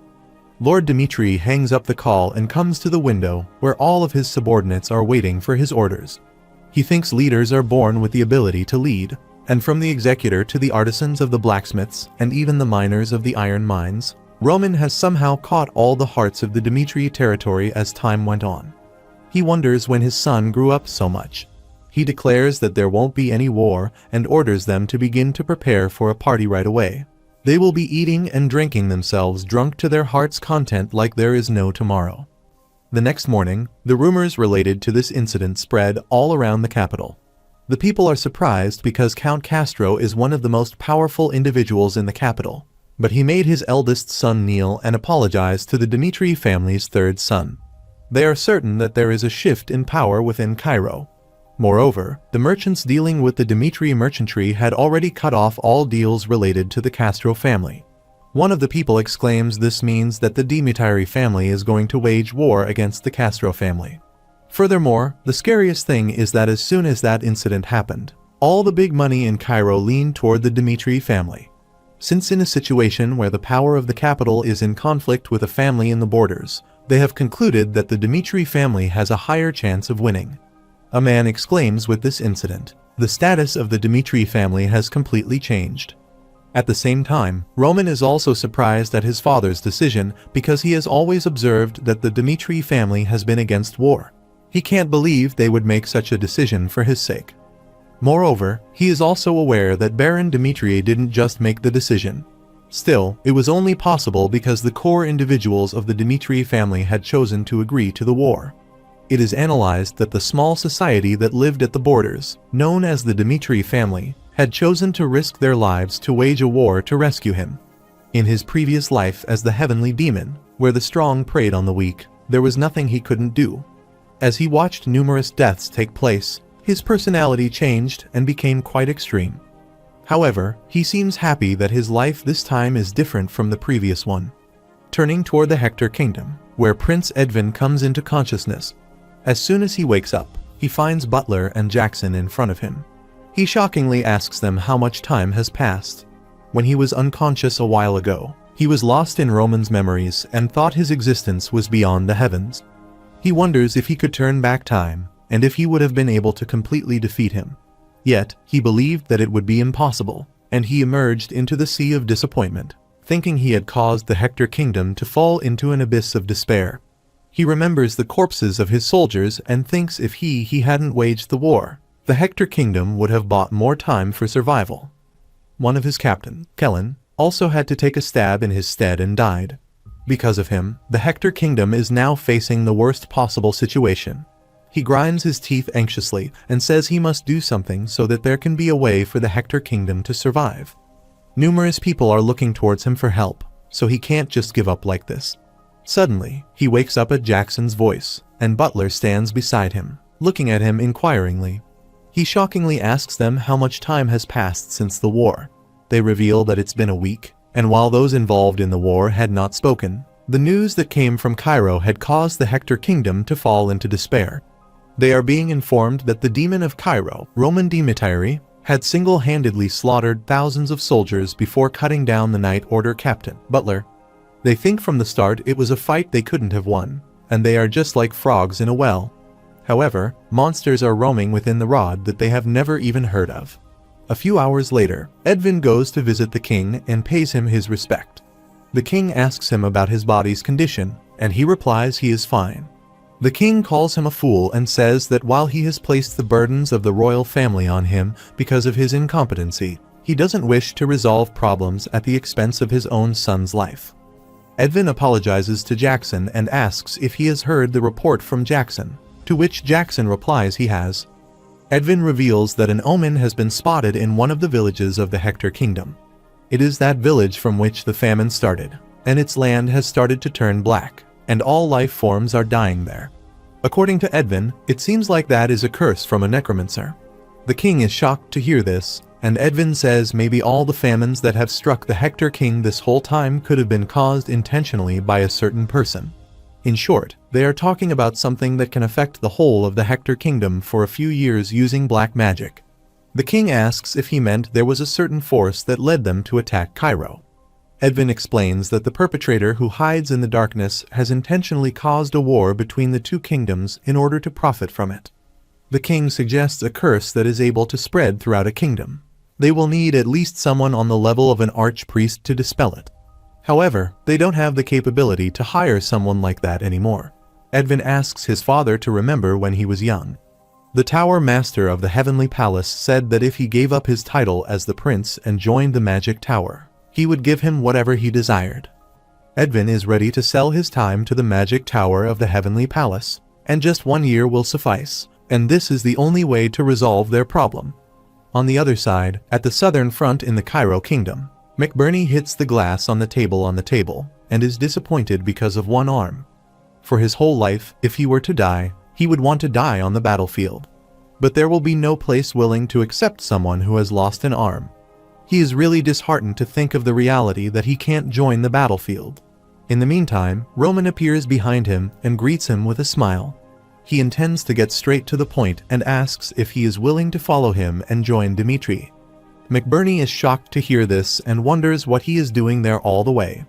Lord Dimitri hangs up the call and comes to the window where all of his subordinates are waiting for his orders. He thinks leaders are born with the ability to lead, and from the executor to the artisans of the blacksmiths and even the miners of the iron mines, Roman has somehow caught all the hearts of the Dimitri territory as time went on. He wonders when his son grew up so much. He declares that there won't be any war and orders them to begin to prepare for a party right away. They will be eating and drinking themselves drunk to their heart's content like there is no tomorrow. The next morning, the rumors related to this incident spread all around the capital. The people are surprised because Count Castro is one of the most powerful individuals in the capital, but he made his eldest son kneel and apologize to the Dimitri family's third son. They are certain that there is a shift in power within Cairo. Moreover, the merchants dealing with the Dimitri merchantry had already cut off all deals related to the Castro family. One of the people exclaims this means that the Dimitri family is going to wage war against the Castro family. Furthermore, the scariest thing is that as soon as that incident happened, all the big money in Cairo leaned toward the Dimitri family. Since in a situation where the power of the capital is in conflict with a family in the borders, they have concluded that the Dimitri family has a higher chance of winning. A man exclaims with this incident, "The status of the Dimitri family has completely changed." At the same time, Roman is also surprised at his father's decision because he has always observed that the Dmitri family has been against war. He can't believe they would make such a decision for his sake. Moreover, he is also aware that Baron Dmitri didn't just make the decision. Still, it was only possible because the core individuals of the Dmitri family had chosen to agree to the war. It is analyzed that the small society that lived at the borders, known as the Dmitri family, had chosen to risk their lives to wage a war to rescue him. In his previous life as the heavenly demon, where the strong preyed on the weak, there was nothing he couldn't do. As he watched numerous deaths take place, his personality changed and became quite extreme. However, he seems happy that his life this time is different from the previous one. Turning toward the Hector Kingdom, where Prince Edvin comes into consciousness. As soon as he wakes up, he finds Butler and Jackson in front of him. He shockingly asks them how much time has passed. When he was unconscious a while ago, he was lost in Roman's memories and thought his existence was beyond the heavens. He wonders if he could turn back time, and if he would have been able to completely defeat him. Yet, he believed that it would be impossible, and he emerged into the sea of disappointment, thinking he had caused the Hector Kingdom to fall into an abyss of despair. He remembers the corpses of his soldiers and thinks if he hadn't waged the war, the Hector Kingdom would have bought more time for survival. One of his captains, Kellen, also had to take a stab in his stead and died. Because of him, the Hector Kingdom is now facing the worst possible situation. He grinds his teeth anxiously and says he must do something so that there can be a way for the Hector Kingdom to survive. Numerous people are looking towards him for help, so he can't just give up like this. Suddenly, he wakes up at Jackson's voice, and Butler stands beside him, looking at him inquiringly. He shockingly asks them how much time has passed since the war. They reveal that it's been a week, and while those involved in the war had not spoken, the news that came from Cairo had caused the Hector Kingdom to fall into despair. They are being informed that the demon of Cairo, Roman Dmitri, had single-handedly slaughtered thousands of soldiers before cutting down the Night Order captain, Butler. They think from the start it was a fight they couldn't have won, and they are just like frogs in a well. However, monsters are roaming within the rod that they have never even heard of. A few hours later, Edvin goes to visit the king and pays him his respect. The king asks him about his body's condition, and he replies he is fine. The king calls him a fool and says that while he has placed the burdens of the royal family on him because of his incompetency, he doesn't wish to resolve problems at the expense of his own son's life. Edvin apologizes to Jackson and asks if he has heard the report from Jackson, to which Jackson replies he has. Edvin reveals that an omen has been spotted in one of the villages of the Hector Kingdom. It is that village from which the famine started, and its land has started to turn black, and all life forms are dying there. According to Edvin, it seems like that is a curse from a necromancer. The king is shocked to hear this, and Edvin says maybe all the famines that have struck the Hector King this whole time could have been caused intentionally by a certain person. In short, they are talking about something that can affect the whole of the Hector Kingdom for a few years using black magic. The king asks if he meant there was a certain force that led them to attack Cairo. Edvin explains that the perpetrator who hides in the darkness has intentionally caused a war between the two kingdoms in order to profit from it. The king suggests a curse that is able to spread throughout a kingdom. They will need at least someone on the level of an archpriest to dispel it. However, they don't have the capability to hire someone like that anymore. Edvin asks his father to remember when he was young. The Tower Master of the Heavenly Palace said that if he gave up his title as the prince and joined the Magic Tower, he would give him whatever he desired. Edvin is ready to sell his time to the Magic Tower of the Heavenly Palace, and just 1 year will suffice, and this is the only way to resolve their problem. On the other side, at the southern front in the Cairo Kingdom, McBurney hits the glass on the table, and is disappointed because of one arm. For his whole life, if he were to die, he would want to die on the battlefield. But there will be no place willing to accept someone who has lost an arm. He is really disheartened to think of the reality that he can't join the battlefield. In the meantime, Roman appears behind him and greets him with a smile. He intends to get straight to the point and asks if he is willing to follow him and join Dmitri. McBurney is shocked to hear this and wonders what he is doing there all the way.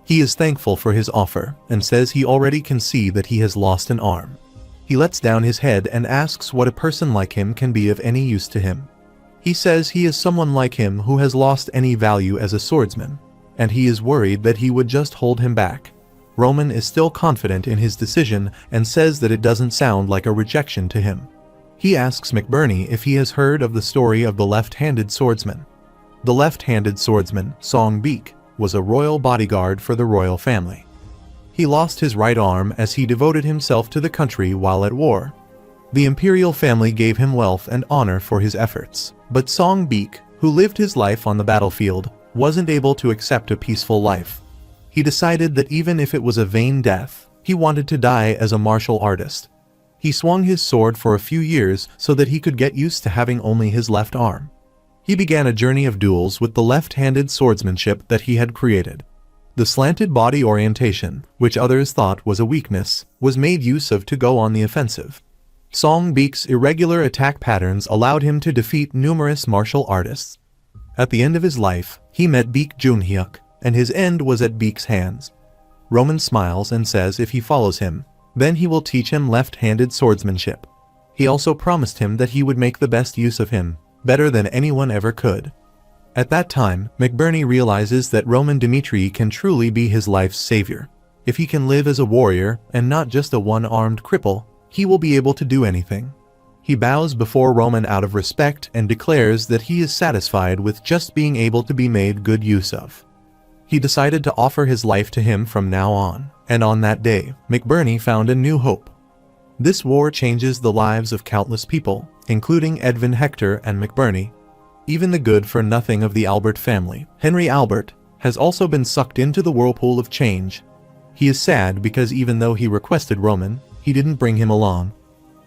He is thankful for his offer and says he already can see that he has lost an arm. He lets down his head and asks what a person like him can be of any use to him. He says he is someone like him who has lost any value as a swordsman, and he is worried that he would just hold him back. Roman is still confident in his decision and says that it doesn't sound like a rejection to him. He asks McBurney if he has heard of the story of the left-handed swordsman. The left-handed swordsman, Song Beek, was a royal bodyguard for the royal family. He lost his right arm as he devoted himself to the country while at war. The imperial family gave him wealth and honor for his efforts, but Song Beek, who lived his life on the battlefield, wasn't able to accept a peaceful life. He decided that even if it was a vain death, he wanted to die as a martial artist. He swung his sword for a few years so that he could get used to having only his left arm. He began a journey of duels with the left-handed swordsmanship that he had created. The slanted body orientation, which others thought was a weakness, was made use of to go on the offensive. Song Beek's irregular attack patterns allowed him to defeat numerous martial artists. At the end of his life, he met Beek Junhyuk, and his end was at Beek's hands. Roman smiles and says if he follows him, then he will teach him left-handed swordsmanship. He also promised him that he would make the best use of him, better than anyone ever could. At that time, McBurney realizes that Roman Dimitri can truly be his life's savior. If he can live as a warrior and not just a one-armed cripple, he will be able to do anything. He bows before Roman out of respect and declares that he is satisfied with just being able to be made good use of. He decided to offer his life to him from now on, and on that day, McBurney found a new hope. This war changes the lives of countless people, including Edvin Hector and McBurney. Even the good-for-nothing of the Albert family, Henry Albert, has also been sucked into the whirlpool of change. He is sad because even though he requested Roman, he didn't bring him along.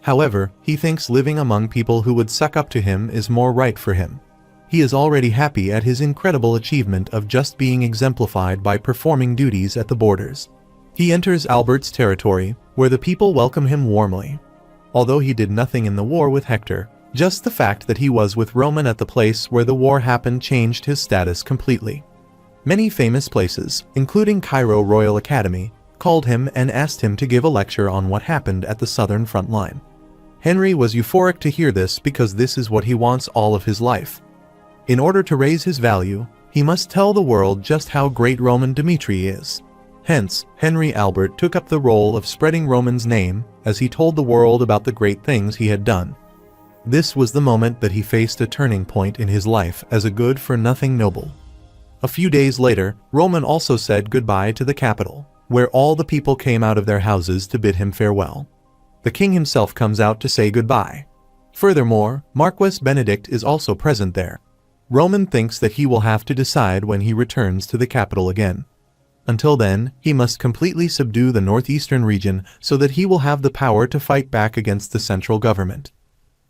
However, he thinks living among people who would suck up to him is more right for him. He is already happy at his incredible achievement of just being exemplified by performing duties at the borders. He enters Albert's territory, where the people welcome him warmly. Although he did nothing in the war with Hector, just the fact that he was with Roman at the place where the war happened changed his status completely. Many famous places, including Cairo Royal Academy, called him and asked him to give a lecture on what happened at the southern front line. Henry was euphoric to hear this because this is what he wants all of his life. In order to raise his value, he must tell the world just how great Roman Dimitri is. Hence, Henry Albert took up the role of spreading Roman's name as he told the world about the great things he had done. This was the moment that he faced a turning point in his life as a good-for-nothing noble. A few days later, Roman also said goodbye to the capital, where all the people came out of their houses to bid him farewell. The king himself comes out to say goodbye. Furthermore, Marquis Benedict is also present there. Roman thinks that he will have to decide when he returns to the capital again. Until then, he must completely subdue the northeastern region so that he will have the power to fight back against the central government.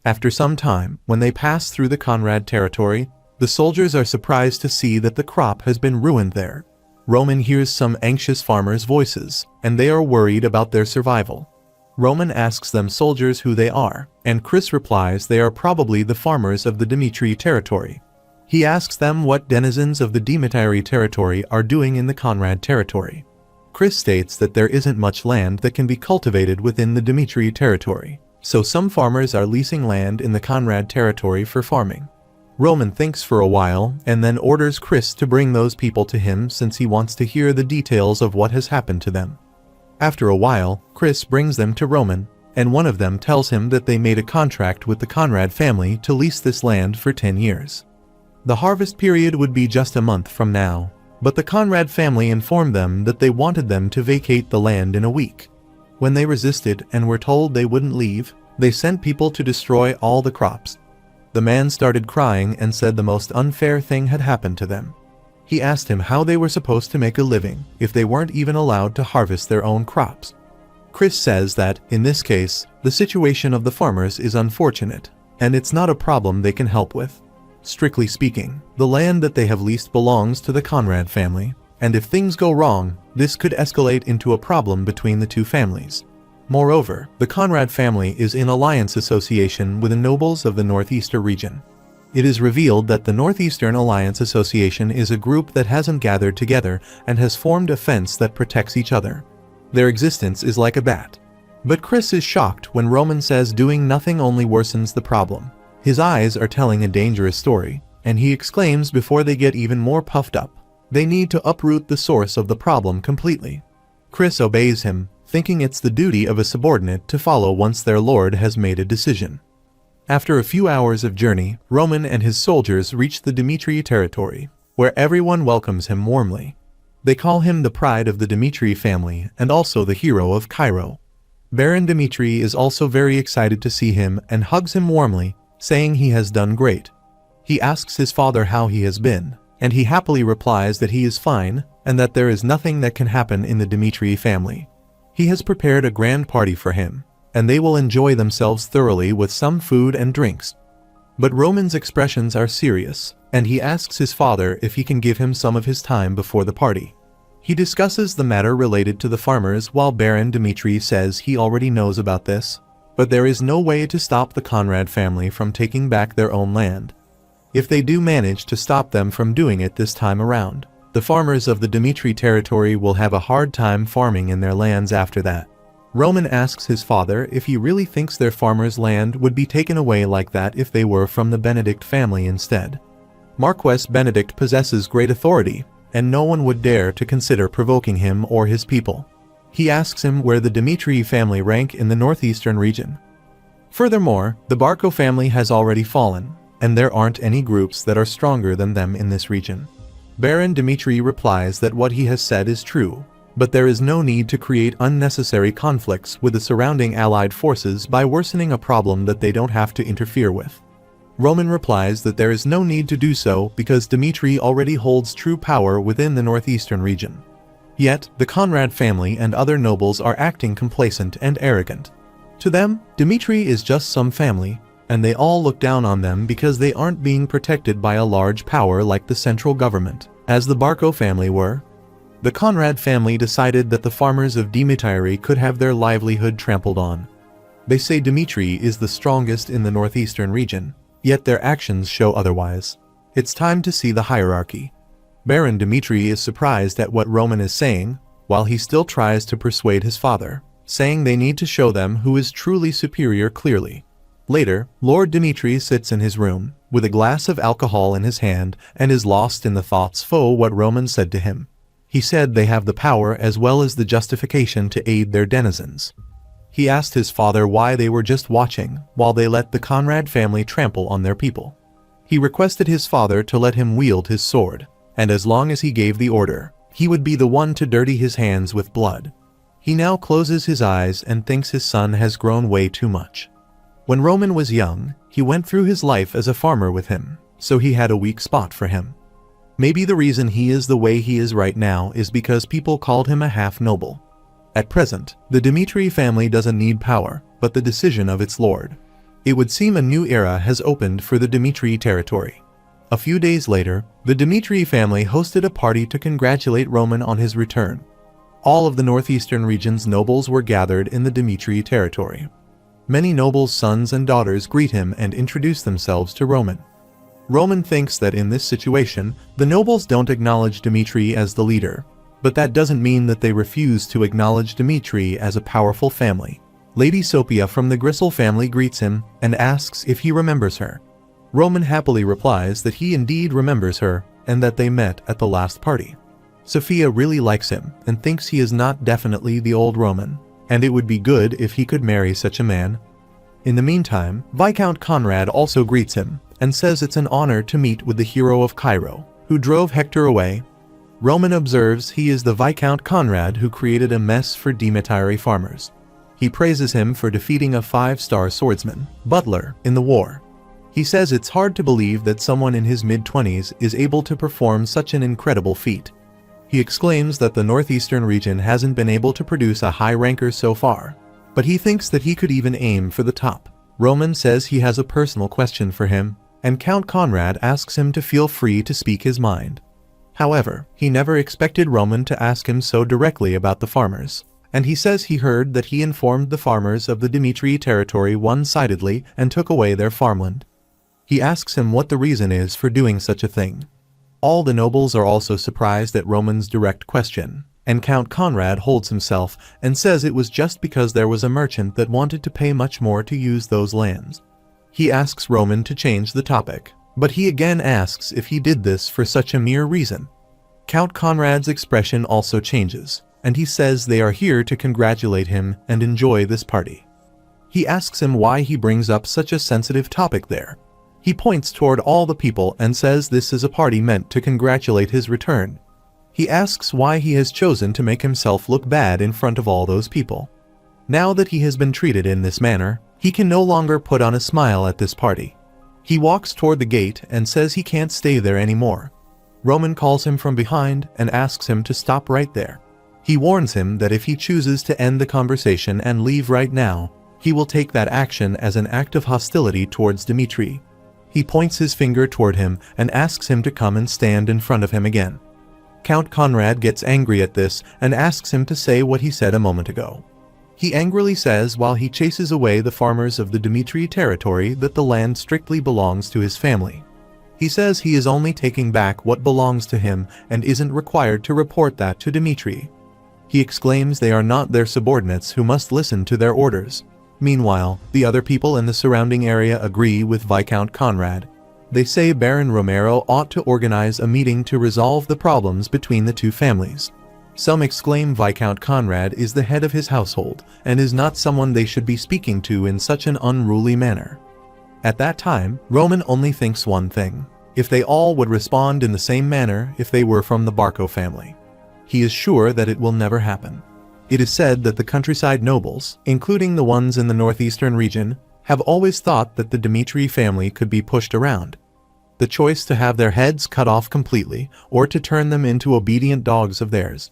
After some time, when they pass through the Conrad territory, the soldiers are surprised to see that the crop has been ruined there. Roman hears some anxious farmers' voices, and they are worried about their survival. Roman asks them soldiers who they are, and Chris replies they are probably the farmers of the Dimitri territory. He asks them what denizens of the Dimitri territory are doing in the Conrad territory. Chris states that there isn't much land that can be cultivated within the Dimitri territory, so some farmers are leasing land in the Conrad territory for farming. Roman thinks for a while and then orders Chris to bring those people to him since he wants to hear the details of what has happened to them. After a while, Chris brings them to Roman, and one of them tells him that they made a contract with the Conrad family to lease this land for 10 years. The harvest period would be just a month from now, but the Conrad family informed them that they wanted them to vacate the land in a week. When they resisted and were told they wouldn't leave, they sent people to destroy all the crops. The man started crying and said the most unfair thing had happened to them. He asked him how they were supposed to make a living if they weren't even allowed to harvest their own crops. Chris says that, in this case, the situation of the farmers is unfortunate, and it's not a problem they can help with. Strictly speaking, the land that they have leased belongs to the Conrad family, and if things go wrong, this could escalate into a problem between the two families. Moreover, the Conrad family is in alliance association with the nobles of the Northeastern region. It is revealed that the Northeastern Alliance Association is a group that hasn't gathered together and has formed a fence that protects each other. Their existence is like a bat. But Chris is shocked when Roman says doing nothing only worsens the problem. His eyes are telling a dangerous story, and he exclaims before they get even more puffed up. They need to uproot the source of the problem completely. Chris obeys him, thinking it's the duty of a subordinate to follow once their lord has made a decision. After a few hours of journey, Roman and his soldiers reach the Dimitri territory, where everyone welcomes him warmly. They call him the pride of the Dimitri family and also the hero of Cairo. Baron Dimitri is also very excited to see him and hugs him warmly, saying he has done great. He asks his father how he has been, and he happily replies that he is fine and that there is nothing that can happen in the Dimitri family. He has prepared a grand party for him, and they will enjoy themselves thoroughly with some food and drinks. But Roman's expressions are serious, and he asks his father if he can give him some of his time before the party. He discusses the matter related to the farmers while Baron Dimitri says he already knows about this, but there is no way to stop the Conrad family from taking back their own land. If they do manage to stop them from doing it this time around, the farmers of the Dimitri territory will have a hard time farming in their lands after that. Roman asks his father if he really thinks their farmers' land would be taken away like that if they were from the Benedict family instead. Marquess Benedict possesses great authority, and no one would dare to consider provoking him or his people. He asks him where the Dimitri family rank in the northeastern region. Furthermore, the Barco family has already fallen, and there aren't any groups that are stronger than them in this region. Baron Dimitri replies that what he has said is true, but there is no need to create unnecessary conflicts with the surrounding allied forces by worsening a problem that they don't have to interfere with. Roman replies that there is no need to do so because Dimitri already holds true power within the northeastern region. Yet, the Conrad family and other nobles are acting complacent and arrogant. To them, Dimitri is just some family, and they all look down on them because they aren't being protected by a large power like the central government, as the Barco family were. The Conrad family decided that the farmers of Dimitri could have their livelihood trampled on. They say Dimitri is the strongest in the northeastern region, yet their actions show otherwise. It's time to see the hierarchy. Baron Dimitri is surprised at what Roman is saying, while he still tries to persuade his father, saying they need to show them who is truly superior clearly. Later, Lord Dimitri sits in his room, with a glass of alcohol in his hand, and is lost in the thoughts of what Roman said to him. He said they have the power as well as the justification to aid their denizens. He asked his father why they were just watching while they let the Conrad family trample on their people. He requested his father to let him wield his sword, and as long as he gave the order, he would be the one to dirty his hands with blood. He now closes his eyes and thinks his son has grown way too much. When Roman was young, he went through his life as a farmer with him, so he had a weak spot for him. Maybe the reason he is the way he is right now is because people called him a half-noble. At present, the Dimitri family doesn't need power, but the decision of its lord. It would seem a new era has opened for the Dimitri territory. A few days later, the Dimitri family hosted a party to congratulate Roman on his return. All of the northeastern region's nobles were gathered in the Dimitri territory. Many nobles' sons and daughters greet him and introduce themselves to Roman. Roman thinks that in this situation, the nobles don't acknowledge Dimitri as the leader, but that doesn't mean that they refuse to acknowledge Dimitri as a powerful family. Lady Sophia from the Grisel family greets him and asks if he remembers her. Roman happily replies that he indeed remembers her and that they met at the last party. Sophia really likes him and thinks he is not definitely the old Roman, and it would be good if he could marry such a man. In the meantime, Viscount Conrad also greets him and says it's an honor to meet with the hero of Cairo, who drove Hector away. Roman observes he is the Viscount Conrad who created a mess for Dimitri farmers. He praises him for defeating a 5-star swordsman, Butler, in the war. He says it's hard to believe that someone in his mid-20s is able to perform such an incredible feat. He exclaims that the northeastern region hasn't been able to produce a high ranker so far, but he thinks that he could even aim for the top. Roman says he has a personal question for him, and Count Conrad asks him to feel free to speak his mind. However, he never expected Roman to ask him so directly about the farmers, and he says he heard that he informed the farmers of the Dimitri territory one-sidedly and took away their farmland. He asks him what the reason is for doing such a thing. All the nobles are also surprised at Roman's direct question, and Count Conrad holds himself and says it was just because there was a merchant that wanted to pay much more to use those lands. He asks Roman to change the topic, but he again asks if he did this for such a mere reason. Count Conrad's expression also changes, and he says they are here to congratulate him and enjoy this party. He asks him why he brings up such a sensitive topic there. He points toward all the people and says this is a party meant to congratulate his return. He asks why he has chosen to make himself look bad in front of all those people. Now that he has been treated in this manner, he can no longer put on a smile at this party. He walks toward the gate and says he can't stay there anymore. Roman calls him from behind and asks him to stop right there. He warns him that if he chooses to end the conversation and leave right now, he will take that action as an act of hostility towards Dmitri. He points his finger toward him and asks him to come and stand in front of him again. Count Conrad gets angry at this and asks him to say what he said a moment ago. He angrily says while he chases away the farmers of the Dmitri territory that the land strictly belongs to his family. He says he is only taking back what belongs to him and isn't required to report that to Dmitri. He exclaims they are not their subordinates who must listen to their orders. Meanwhile, the other people in the surrounding area agree with Viscount Conrad. They say Baron Romero ought to organize a meeting to resolve the problems between the two families. Some exclaim Viscount Conrad is the head of his household and is not someone they should be speaking to in such an unruly manner. At that time, Roman only thinks one thing: if they all would respond in the same manner if they were from the Barco family. He is sure that it will never happen. It is said that the countryside nobles, including the ones in the northeastern region, have always thought that the Dmitri family could be pushed around. The choice to have their heads cut off completely or to turn them into obedient dogs of theirs.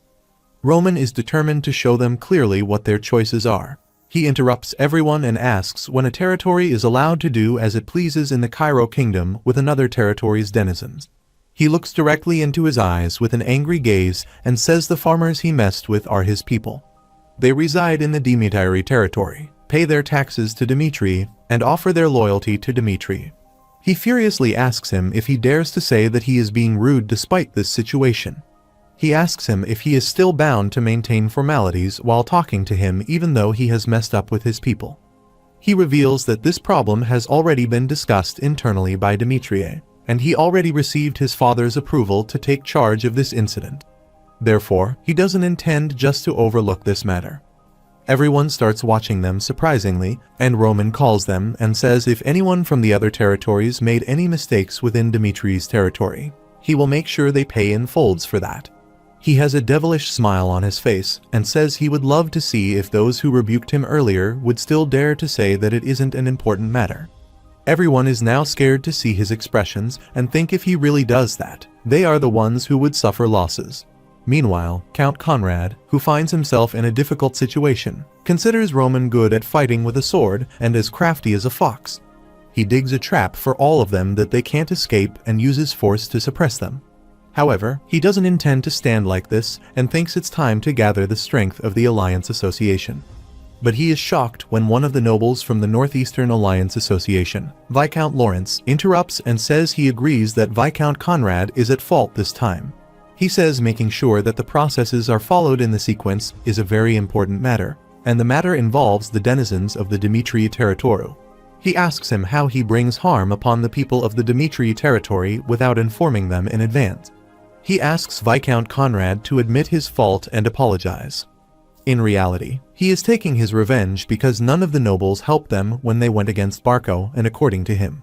Roman is determined to show them clearly what their choices are. He interrupts everyone and asks when a territory is allowed to do as it pleases in the Cairo kingdom with another territory's denizens. He looks directly into his eyes with an angry gaze and says the farmers he messed with are his people. They reside in the Dmitri territory, pay their taxes to Dmitri, and offer their loyalty to Dmitri. He furiously asks him if he dares to say that he is being rude despite this situation. He asks him if he is still bound to maintain formalities while talking to him even though he has messed up with his people. He reveals that this problem has already been discussed internally by Dmitri, and he already received his father's approval to take charge of this incident. Therefore, he doesn't intend just to overlook this matter. Everyone starts watching them surprisingly, and Roman calls them and says if anyone from the other territories made any mistakes within Dmitri's territory, he will make sure they pay in folds for that. He has a devilish smile on his face and says he would love to see if those who rebuked him earlier would still dare to say that it isn't an important matter. Everyone is now scared to see his expressions and think if he really does that, they are the ones who would suffer losses. Meanwhile, Count Conrad, who finds himself in a difficult situation, considers Roman good at fighting with a sword and as crafty as a fox. He digs a trap for all of them that they can't escape and uses force to suppress them. However, he doesn't intend to stand like this and thinks it's time to gather the strength of the Alliance Association. But he is shocked when one of the nobles from the Northeastern Alliance Association, Viscount Lawrence, interrupts and says he agrees that Viscount Conrad is at fault this time. He says making sure that the processes are followed in the sequence is a very important matter, and the matter involves the denizens of the Dmitri territory. He asks him how he brings harm upon the people of the Dmitri territory without informing them in advance. He asks Viscount Conrad to admit his fault and apologize. In reality, he is taking his revenge because none of the nobles helped them when they went against Barco, and according to him,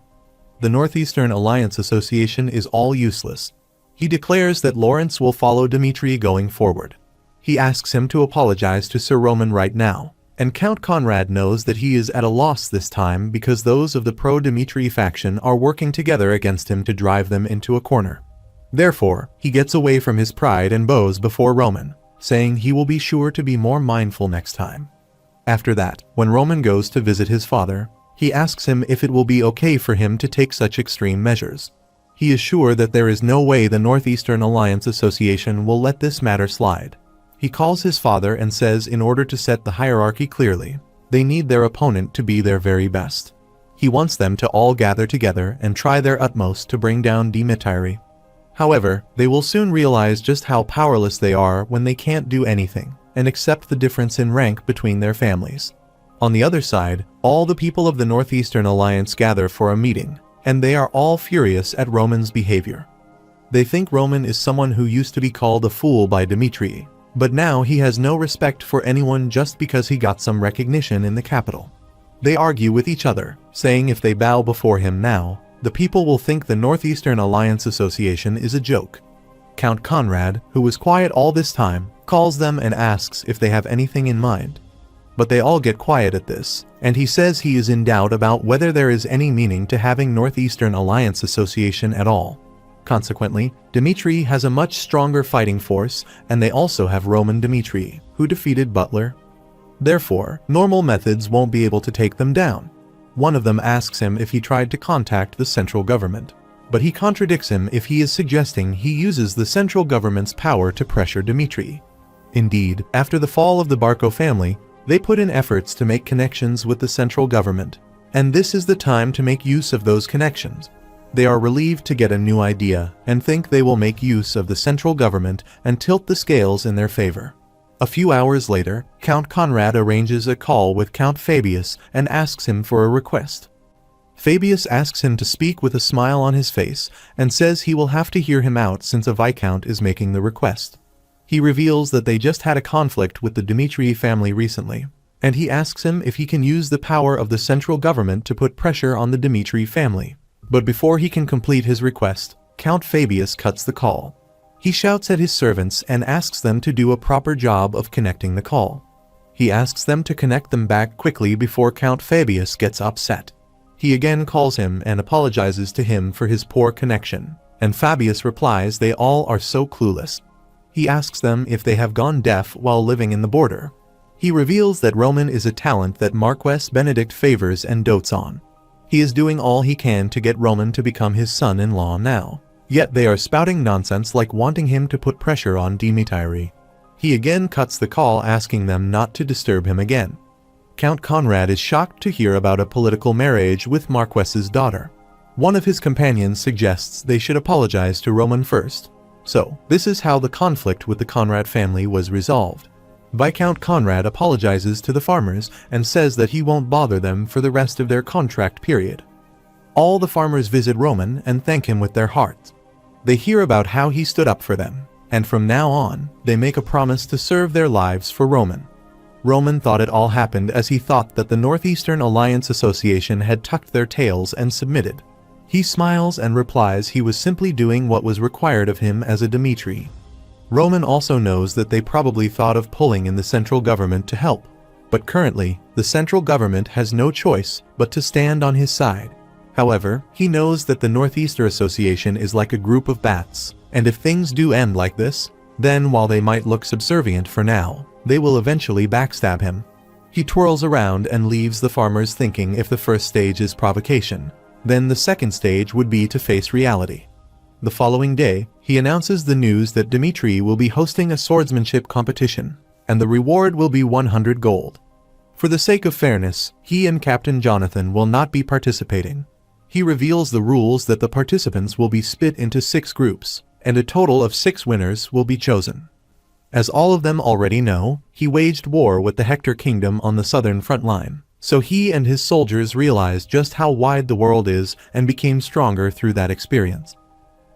the Northeastern Alliance Association is all useless. He declares that Lawrence will follow Dmitri going forward. He asks him to apologize to Sir Roman right now, and Count Conrad knows that he is at a loss this time because those of the pro-Dmitri faction are working together against him to drive them into a corner. Therefore, he gets away from his pride and bows before Roman, saying he will be sure to be more mindful next time. After that, when Roman goes to visit his father, he asks him if it will be okay for him to take such extreme measures. He is sure that there is no way the Northeastern Alliance Association will let this matter slide. He calls his father and says in order to set the hierarchy clearly, they need their opponent to be their very best. He wants them to all gather together and try their utmost to bring down Dmitri. However, they will soon realize just how powerless they are when they can't do anything, and accept the difference in rank between their families. On the other side, all the people of the Northeastern Alliance gather for a meeting, and they are all furious at Roman's behavior. They think Roman is someone who used to be called a fool by Dmitri, but now he has no respect for anyone just because he got some recognition in the capital. They argue with each other, saying if they bow before him now, the people will think the Northeastern Alliance Association is a joke. Count Conrad, who was quiet all this time, calls them and asks if they have anything in mind. But they all get quiet at this, and he says he is in doubt about whether there is any meaning to having Northeastern Alliance Association at all. Consequently, Dmitri has a much stronger fighting force, and they also have Roman Dmitri, who defeated Butler. Therefore, normal methods won't be able to take them down. One of them asks him if he tried to contact the central government, but he contradicts him if he is suggesting he uses the central government's power to pressure Dmitri. Indeed, after the fall of the Barco family, they put in efforts to make connections with the central government, and this is the time to make use of those connections. They are relieved to get a new idea and think they will make use of the central government and tilt the scales in their favor. A few hours later, Count Conrad arranges a call with Count Fabius and asks him for a request. Fabius asks him to speak with a smile on his face and says he will have to hear him out since a viscount is making the request. He reveals that they just had a conflict with the Dmitri family recently, and he asks him if he can use the power of the central government to put pressure on the Dmitri family. But before he can complete his request, Count Fabius cuts the call. He shouts at his servants and asks them to do a proper job of connecting the call. He asks them to connect them back quickly before Count Fabius gets upset. He again calls him and apologizes to him for his poor connection, and Fabius replies they all are so clueless. He asks them if they have gone deaf while living in the border. He reveals that Roman is a talent that Marquess Benedict favors and dotes on. He is doing all he can to get Roman to become his son-in-law now. Yet they are spouting nonsense like wanting him to put pressure on Dmitri. He again cuts the call asking them not to disturb him again. Count Conrad is shocked to hear about a political marriage with Marquess's daughter. One of his companions suggests they should apologize to Roman first. So, this is how the conflict with the Conrad family was resolved. Viscount Conrad apologizes to the farmers and says that he won't bother them for the rest of their contract period. All the farmers visit Roman and thank him with their hearts. They hear about how he stood up for them, and from now on, they make a promise to serve their lives for Roman. Roman thought it all happened as he thought that the Northeastern Alliance Association had tucked their tails and submitted. He smiles and replies he was simply doing what was required of him as a Dmitri. Roman also knows that they probably thought of pulling in the central government to help, but currently, the central government has no choice but to stand on his side. However, he knows that the Northeastern Association is like a group of bats, and if things do end like this, then while they might look subservient for now, they will eventually backstab him. He twirls around and leaves the farmers thinking if the first stage is provocation, then the second stage would be to face reality. The following day, he announces the news that Dmitri will be hosting a swordsmanship competition, and the reward will be 100 gold. For the sake of fairness, he and Captain Jonathan will not be participating. He reveals the rules that the participants will be split into 6 groups, and a total of 6 winners will be chosen. As all of them already know, he waged war with the Hector Kingdom on the southern front line. So he and his soldiers realized just how wide the world is and became stronger through that experience.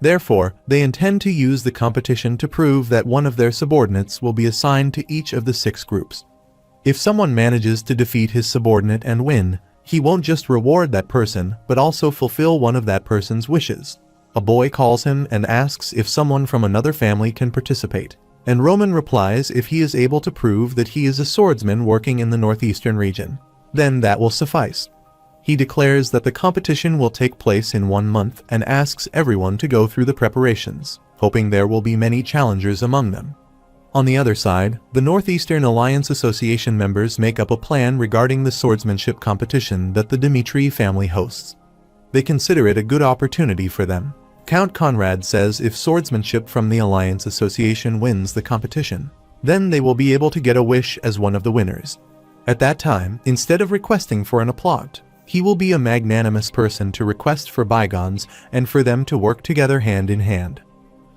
Therefore, they intend to use the competition to prove that one of their subordinates will be assigned to each of the 6 groups. If someone manages to defeat his subordinate and win, he won't just reward that person, but also fulfill one of that person's wishes. A boy calls him and asks if someone from another family can participate, and Roman replies if he is able to prove that he is a swordsman working in the northeastern region. Then that will suffice. He declares that the competition will take place in 1 month and asks everyone to go through the preparations, hoping there will be many challengers among them. On the other side, the Northeastern Alliance Association members make up a plan regarding the swordsmanship competition that the Dmitri family hosts. They consider it a good opportunity for them. Count Conrad says if swordsmanship from the Alliance Association wins the competition, then they will be able to get a wish as one of the winners. At that time, instead of requesting for an applaud, he will be a magnanimous person to request for bygones and for them to work together hand in hand.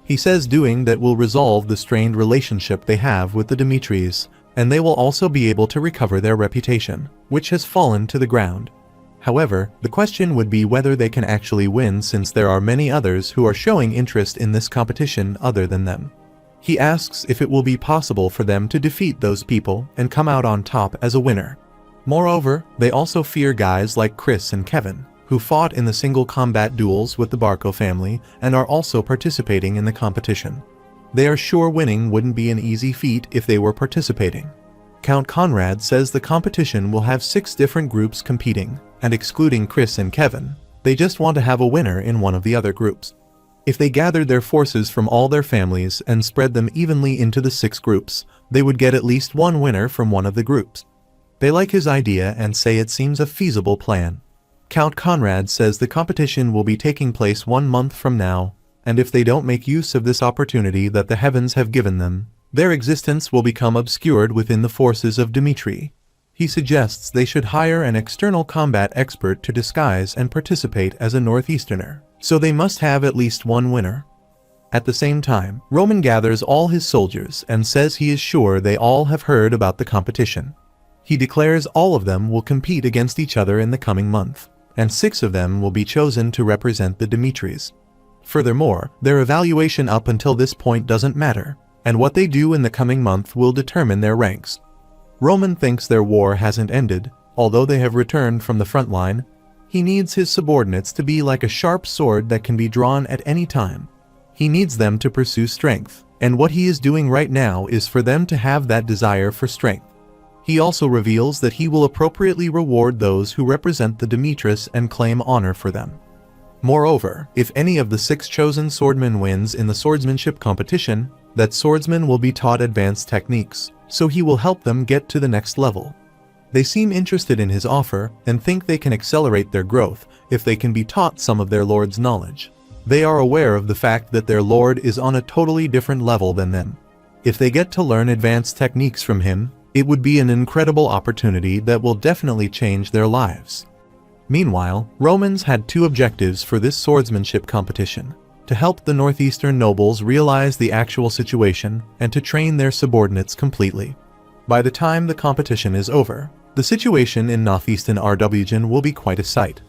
He says doing that will resolve the strained relationship they have with the Dmitris, and they will also be able to recover their reputation, which has fallen to the ground. However, the question would be whether they can actually win, since there are many others who are showing interest in this competition other than them. He asks if it will be possible for them to defeat those people and come out on top as a winner. Moreover, they also fear guys like Chris and Kevin, who fought in the single combat duels with the Barco family and are also participating in the competition. They are sure winning wouldn't be an easy feat if they were participating. Count Conrad says the competition will have 6 different groups competing, and excluding Chris and Kevin, they just want to have a winner in one of the other groups. If they gathered their forces from all their families and spread them evenly into the 6 groups, they would get at least one winner from one of the groups. They like his idea and say it seems a feasible plan. Count Conrad says the competition will be taking place 1 month from now, and if they don't make use of this opportunity that the heavens have given them, their existence will become obscured within the forces of Dmitri. He suggests they should hire an external combat expert to disguise and participate as a Northeasterner, so they must have at least one winner. At the same time, Roman gathers all his soldiers and says he is sure they all have heard about the competition. He declares all of them will compete against each other in the coming month, and 6 of them will be chosen to represent the Dmitris. Furthermore, their evaluation up until this point doesn't matter, and what they do in the coming month will determine their ranks. Roman thinks their war hasn't ended, although they have returned from the front line. He needs his subordinates to be like a sharp sword that can be drawn at any time. He needs them to pursue strength, and what he is doing right now is for them to have that desire for strength. He also reveals that he will appropriately reward those who represent the Demetris and claim honor for them. Moreover, if any of the 6 chosen swordmen wins in the swordsmanship competition, that swordsman will be taught advanced techniques, so he will help them get to the next level. They seem interested in his offer and think they can accelerate their growth if they can be taught some of their lord's knowledge. They are aware of the fact that their lord is on a totally different level than them. If they get to learn advanced techniques from him, it would be an incredible opportunity that will definitely change their lives. Meanwhile, Romans had 2 objectives for this swordsmanship competition: to help the northeastern nobles realize the actual situation and to train their subordinates completely. By the time the competition is over, the situation in northeastern Ardubijan will be quite a sight.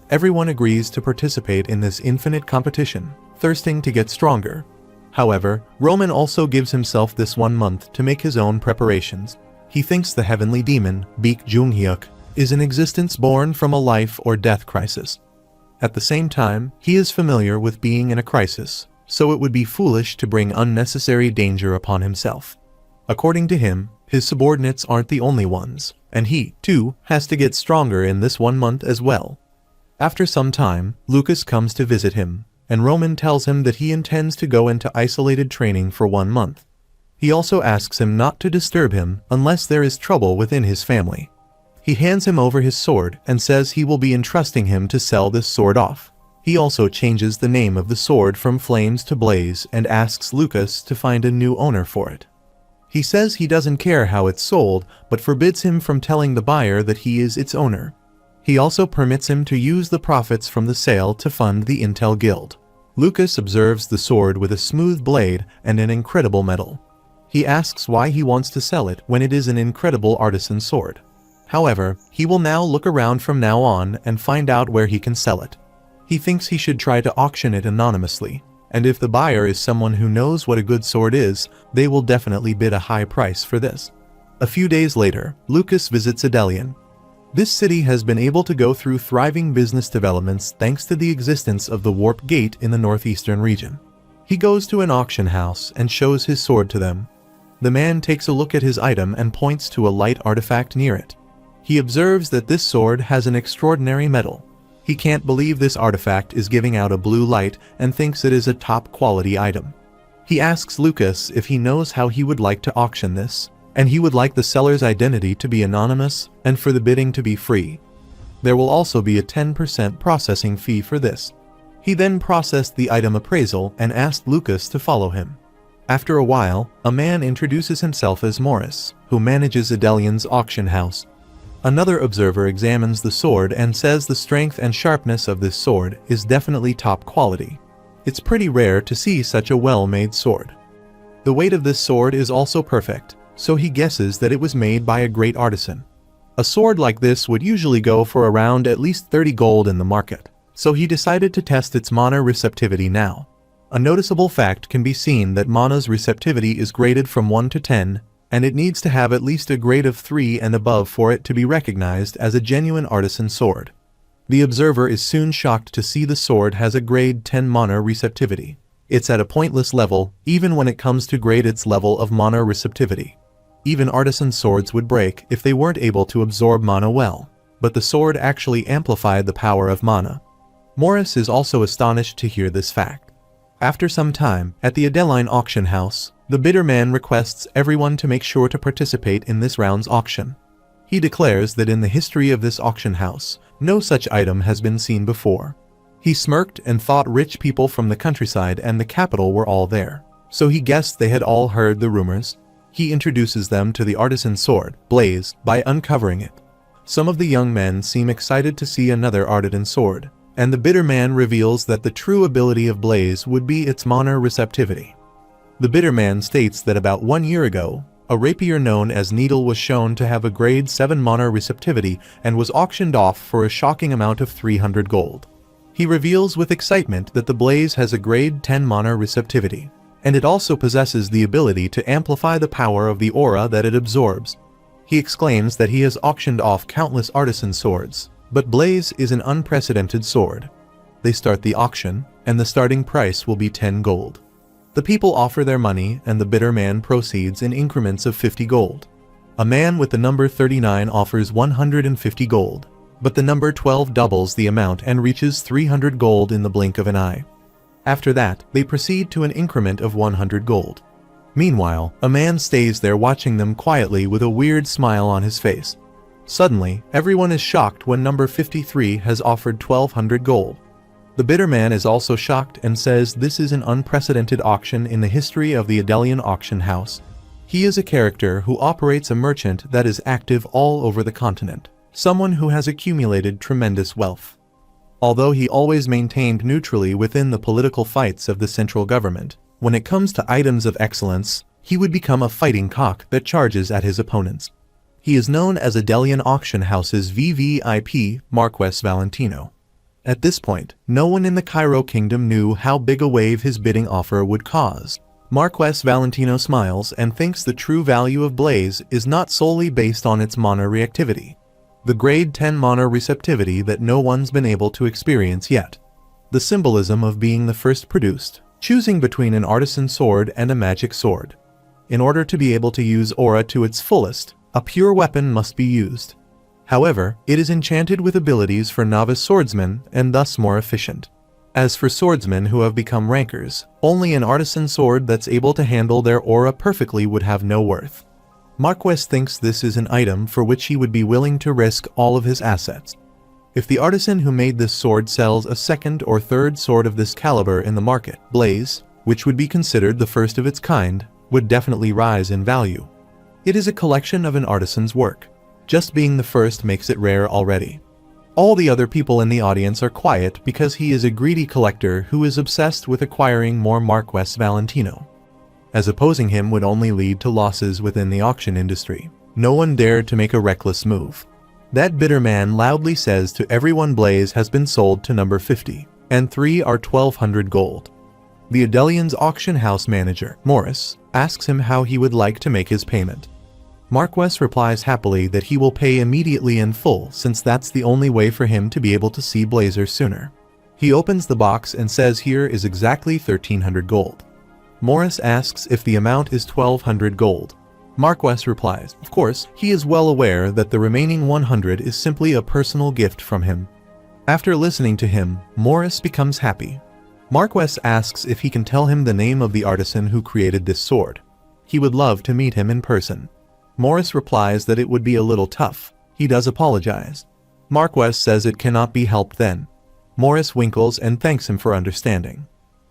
Everyone agrees to participate in this infinite competition, thirsting to get stronger. However, Roman also gives himself this 1 month to make his own preparations. He thinks the heavenly demon, Beek Junghyuk, is an existence born from a life or death crisis. At the same time, he is familiar with being in a crisis, so it would be foolish to bring unnecessary danger upon himself. According to him, his subordinates aren't the only ones, and he, too, has to get stronger in this 1 month as well. After some time, Lucas comes to visit him, and Roman tells him that he intends to go into isolated training for 1 month. He also asks him not to disturb him unless there is trouble within his family. He hands him over his sword and says he will be entrusting him to sell this sword off. He also changes the name of the sword from Flames to Blaze and asks Lucas to find a new owner for it. He says he doesn't care how it's sold, but forbids him from telling the buyer that he is its owner. He also permits him to use the profits from the sale to fund the Intel Guild. Lucas observes the sword with a smooth blade and an incredible metal. He asks why he wants to sell it when it is an incredible artisan sword. However, he will now look around from now on and find out where he can sell it. He thinks he should try to auction it anonymously, and if the buyer is someone who knows what a good sword is, they will definitely bid a high price for this. A few days later, Lucas visits Adelian. This city has been able to go through thriving business developments thanks to the existence of the Warp Gate in the northeastern region. He goes to an auction house and shows his sword to them. The man takes a look at his item and points to a light artifact near it. He observes that this sword has an extraordinary metal. He can't believe this artifact is giving out a blue light and thinks it is a top-quality item. He asks Lucas if he knows how he would like to auction this, and he would like the seller's identity to be anonymous and for the bidding to be free. There will also be a 10% processing fee for this. He then processed the item appraisal and asked Lucas to follow him. After a while, a man introduces himself as Morris, who manages Adelian's auction house. Another observer examines the sword and says the strength and sharpness of this sword is definitely top quality. It's pretty rare to see such a well-made sword. The weight of this sword is also perfect, so he guesses that it was made by a great artisan. A sword like this would usually go for around at least 30 gold in the market, so he decided to test its mana receptivity now. A noticeable fact can be seen that mana's receptivity is graded from 1 to 10, and it needs to have at least a grade of 3 and above for it to be recognized as a genuine artisan sword. The observer is soon shocked to see the sword has a grade 10 mana receptivity. It's at a pointless level, even when it comes to grade its level of mana receptivity. Even artisan swords would break if they weren't able to absorb mana well, but the sword actually amplified the power of mana. Morris is also astonished to hear this fact. After some time, at the Adeline auction house, the bidder man requests everyone to make sure to participate in this round's auction. He declares that in the history of this auction house, no such item has been seen before. He smirked and thought rich people from the countryside and the capital were all there, so he guessed they had all heard the rumors. He introduces them to the artisan sword, Blaze, by uncovering it. Some of the young men seem excited to see another artisan sword, and the bidder man reveals that the true ability of Blaze would be its mana receptivity. The bidder man states that about 1 year ago, a rapier known as Needle was shown to have a grade 7 mana receptivity and was auctioned off for a shocking amount of 300 gold. He reveals with excitement that the Blaze has a grade 10 mana receptivity, and it also possesses the ability to amplify the power of the aura that it absorbs. He exclaims that he has auctioned off countless artisan swords, but Blaze is an unprecedented sword. They start the auction, and the starting price will be 10 gold. The people offer their money and the bidder man proceeds in increments of 50 gold. A man with the number 39 offers 150 gold, but the number 12 doubles the amount and reaches 300 gold in the blink of an eye. After that, they proceed to an increment of 100 gold. Meanwhile, a man stays there watching them quietly with a weird smile on his face. Suddenly, everyone is shocked when number 53 has offered 1200 gold. The bidder man is also shocked and says this is an unprecedented auction in the history of the Adelian auction house. He is a character who operates a merchant that is active all over the continent, someone who has accumulated tremendous wealth. Although he always maintained neutrally within the political fights of the central government, when it comes to items of excellence, he would become a fighting cock that charges at his opponents. He is known as Adelian Auction House's VVIP, Marquess Valentino. At this point, no one in the Cairo kingdom knew how big a wave his bidding offer would cause. Marquess Valentino smiles and thinks the true value of Blaze is not solely based on its mana reactivity, the grade 10 mana receptivity that no one's been able to experience yet. The symbolism of being the first produced, choosing between an artisan sword and a magic sword. In order to be able to use aura to its fullest, a pure weapon must be used. However, it is enchanted with abilities for novice swordsmen and thus more efficient. As for swordsmen who have become rankers, only an artisan sword that's able to handle their aura perfectly would have no worth. Marquess thinks this is an item for which he would be willing to risk all of his assets. If the artisan who made this sword sells a second or third sword of this caliber in the market, Blaze, which would be considered the first of its kind, would definitely rise in value. It is a collection of an artisan's work. Just being the first makes it rare already. All the other people in the audience are quiet because he is a greedy collector who is obsessed with acquiring more Marquess Valentino. As opposing him would only lead to losses within the auction industry. No one dared to make a reckless move. That bitter man loudly says to everyone Blaze has been sold to number 50, and 3 are 1200 gold. The Adelian's auction house manager, Morris, asks him how he would like to make his payment. Marquess replies happily that he will pay immediately in full since that's the only way for him to be able to see Blazer sooner. He opens the box and says here is exactly 1300 gold. Morris asks if the amount is 1200 gold. Marquess replies, of course, he is well aware that the remaining 100 is simply a personal gift from him. After listening to him, Morris becomes happy. Marquess asks if he can tell him the name of the artisan who created this sword. He would love to meet him in person. Morris replies that it would be a little tough. He does apologize. Marquess says it cannot be helped then. Morris winkles and thanks him for understanding.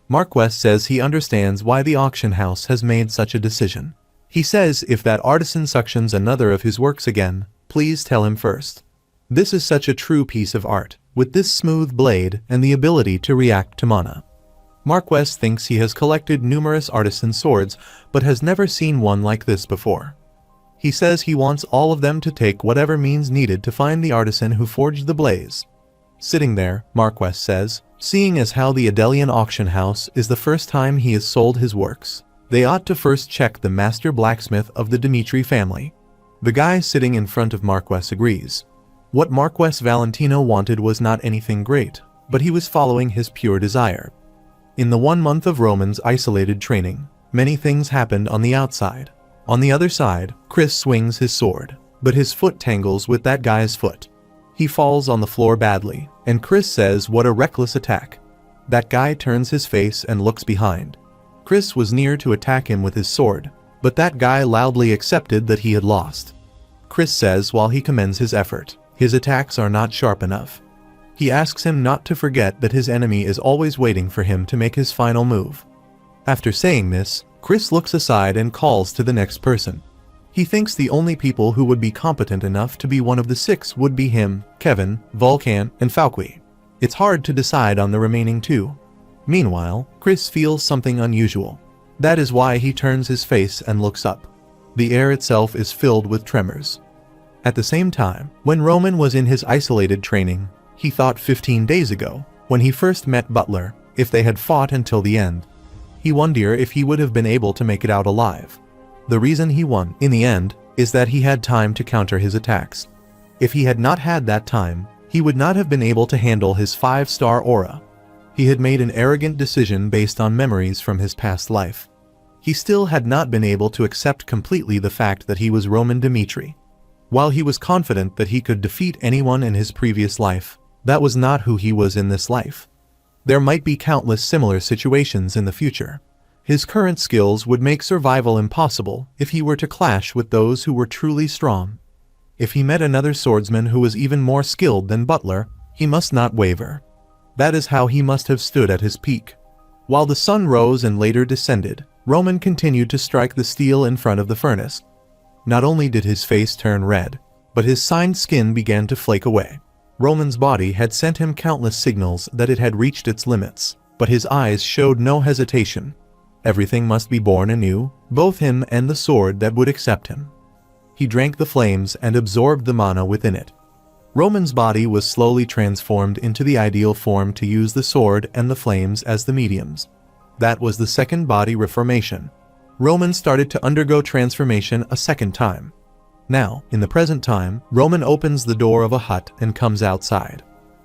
Marquess says he understands why the auction house has made such a decision. He says if that artisan suctions another of his works again, please tell him first. This is such a true piece of art, with this smooth blade and the ability to react to mana. Marquess thinks he has collected numerous artisan swords, but has never seen one like this before. He says he wants all of them to take whatever means needed to find the artisan who forged the blaze. Sitting there, Marquess says, seeing as how the Adelian auction house is the first time he has sold his works, they ought to first check the master blacksmith of the Dimitri family. The guy sitting in front of Marquess agrees. What Marquess Valentino wanted was not anything great, but he was following his pure desire. In the 1 month of Roman's isolated training, many things happened on the outside. On the other side, Chris swings his sword, but his foot tangles with that guy's foot. He falls on the floor badly, and Chris says what a reckless attack. That guy turns his face and looks behind. Chris was near to attack him with his sword, but that guy loudly accepted that he had lost. Chris says while he commends his effort, his attacks are not sharp enough. He asks him not to forget that his enemy is always waiting for him to make his final move. After saying this, Chris looks aside and calls to the next person. He thinks the only people who would be competent enough to be one of the 6 would be him, Kevin, Vulcan, and Falqui. It's hard to decide on the remaining 2. Meanwhile, Chris feels something unusual. That is why he turns his face and looks up. The air itself is filled with tremors. At the same time, when Roman was in his isolated training, he thought 15 days ago, when he first met Butler, if they had fought until the end. He wondered if he would have been able to make it out alive. The reason he won, in the end, is that he had time to counter his attacks. If he had not had that time, he would not have been able to handle his 5-star aura. He had made an arrogant decision based on memories from his past life. He still had not been able to accept completely the fact that he was Roman Dimitri. While he was confident that he could defeat anyone in his previous life, that was not who he was in this life. There might be countless similar situations in the future. His current skills would make survival impossible if he were to clash with those who were truly strong. If he met another swordsman who was even more skilled than Butler, he must not waver. That is how he must have stood at his peak. While the sun rose and later descended, Roman continued to strike the steel in front of the furnace. Not only did his face turn red, but his signed skin began to flake away. Roman's body had sent him countless signals that it had reached its limits, but his eyes showed no hesitation. Everything must be born anew, both him and the sword that would accept him. He drank the flames and absorbed the mana within it. Roman's body was slowly transformed into the ideal form to use the sword and the flames as the mediums. That was the second body reformation. Roman started to undergo transformation a second time. Now, in the present time, Roman opens the door of a hut and comes outside.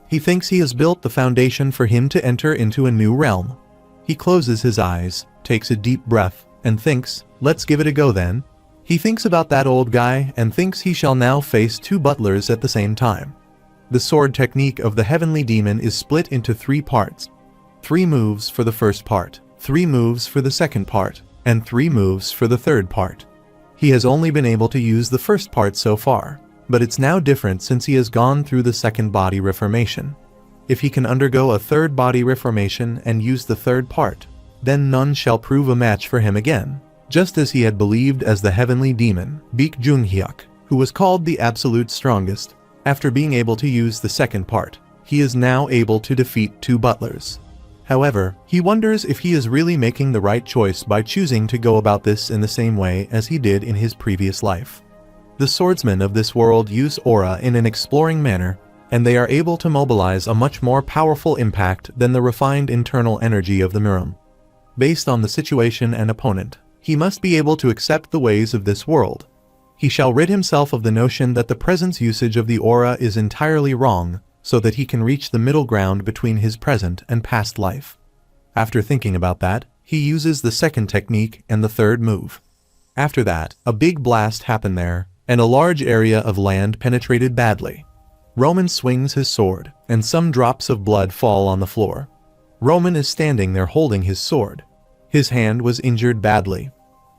He thinks he has built the foundation for him to enter into a new realm. He closes his eyes, takes a deep breath, and thinks, let's give it a go then. He thinks about that old guy and thinks he shall now face 2 butlers at the same time. The sword technique of the heavenly demon is split into 3 parts. 3 moves for the first part, 3 moves for the second part, and 3 moves for the third part. He has only been able to use the first part so far, but it's now different since he has gone through the second body reformation. If he can undergo a third body reformation and use the third part, then none shall prove a match for him again, just as he had believed as the heavenly demon, Baek Jung-hyuk, who was called the absolute strongest. After being able to use the second part, he is now able to defeat 2 butlers. However, he wonders if he is really making the right choice by choosing to go about this in the same way as he did in his previous life. The swordsmen of this world use aura in an exploring manner, and they are able to mobilize a much more powerful impact than the refined internal energy of the Miram. Based on the situation and opponent, he must be able to accept the ways of this world. He shall rid himself of the notion that the present usage of the aura is entirely wrong, so that he can reach the middle ground between his present and past life. After thinking about that, he uses the second technique and the third move. After that, a big blast happened there, and a large area of land penetrated badly. Roman swings his sword, and some drops of blood fall on the floor. Roman is standing there holding his sword. His hand was injured badly.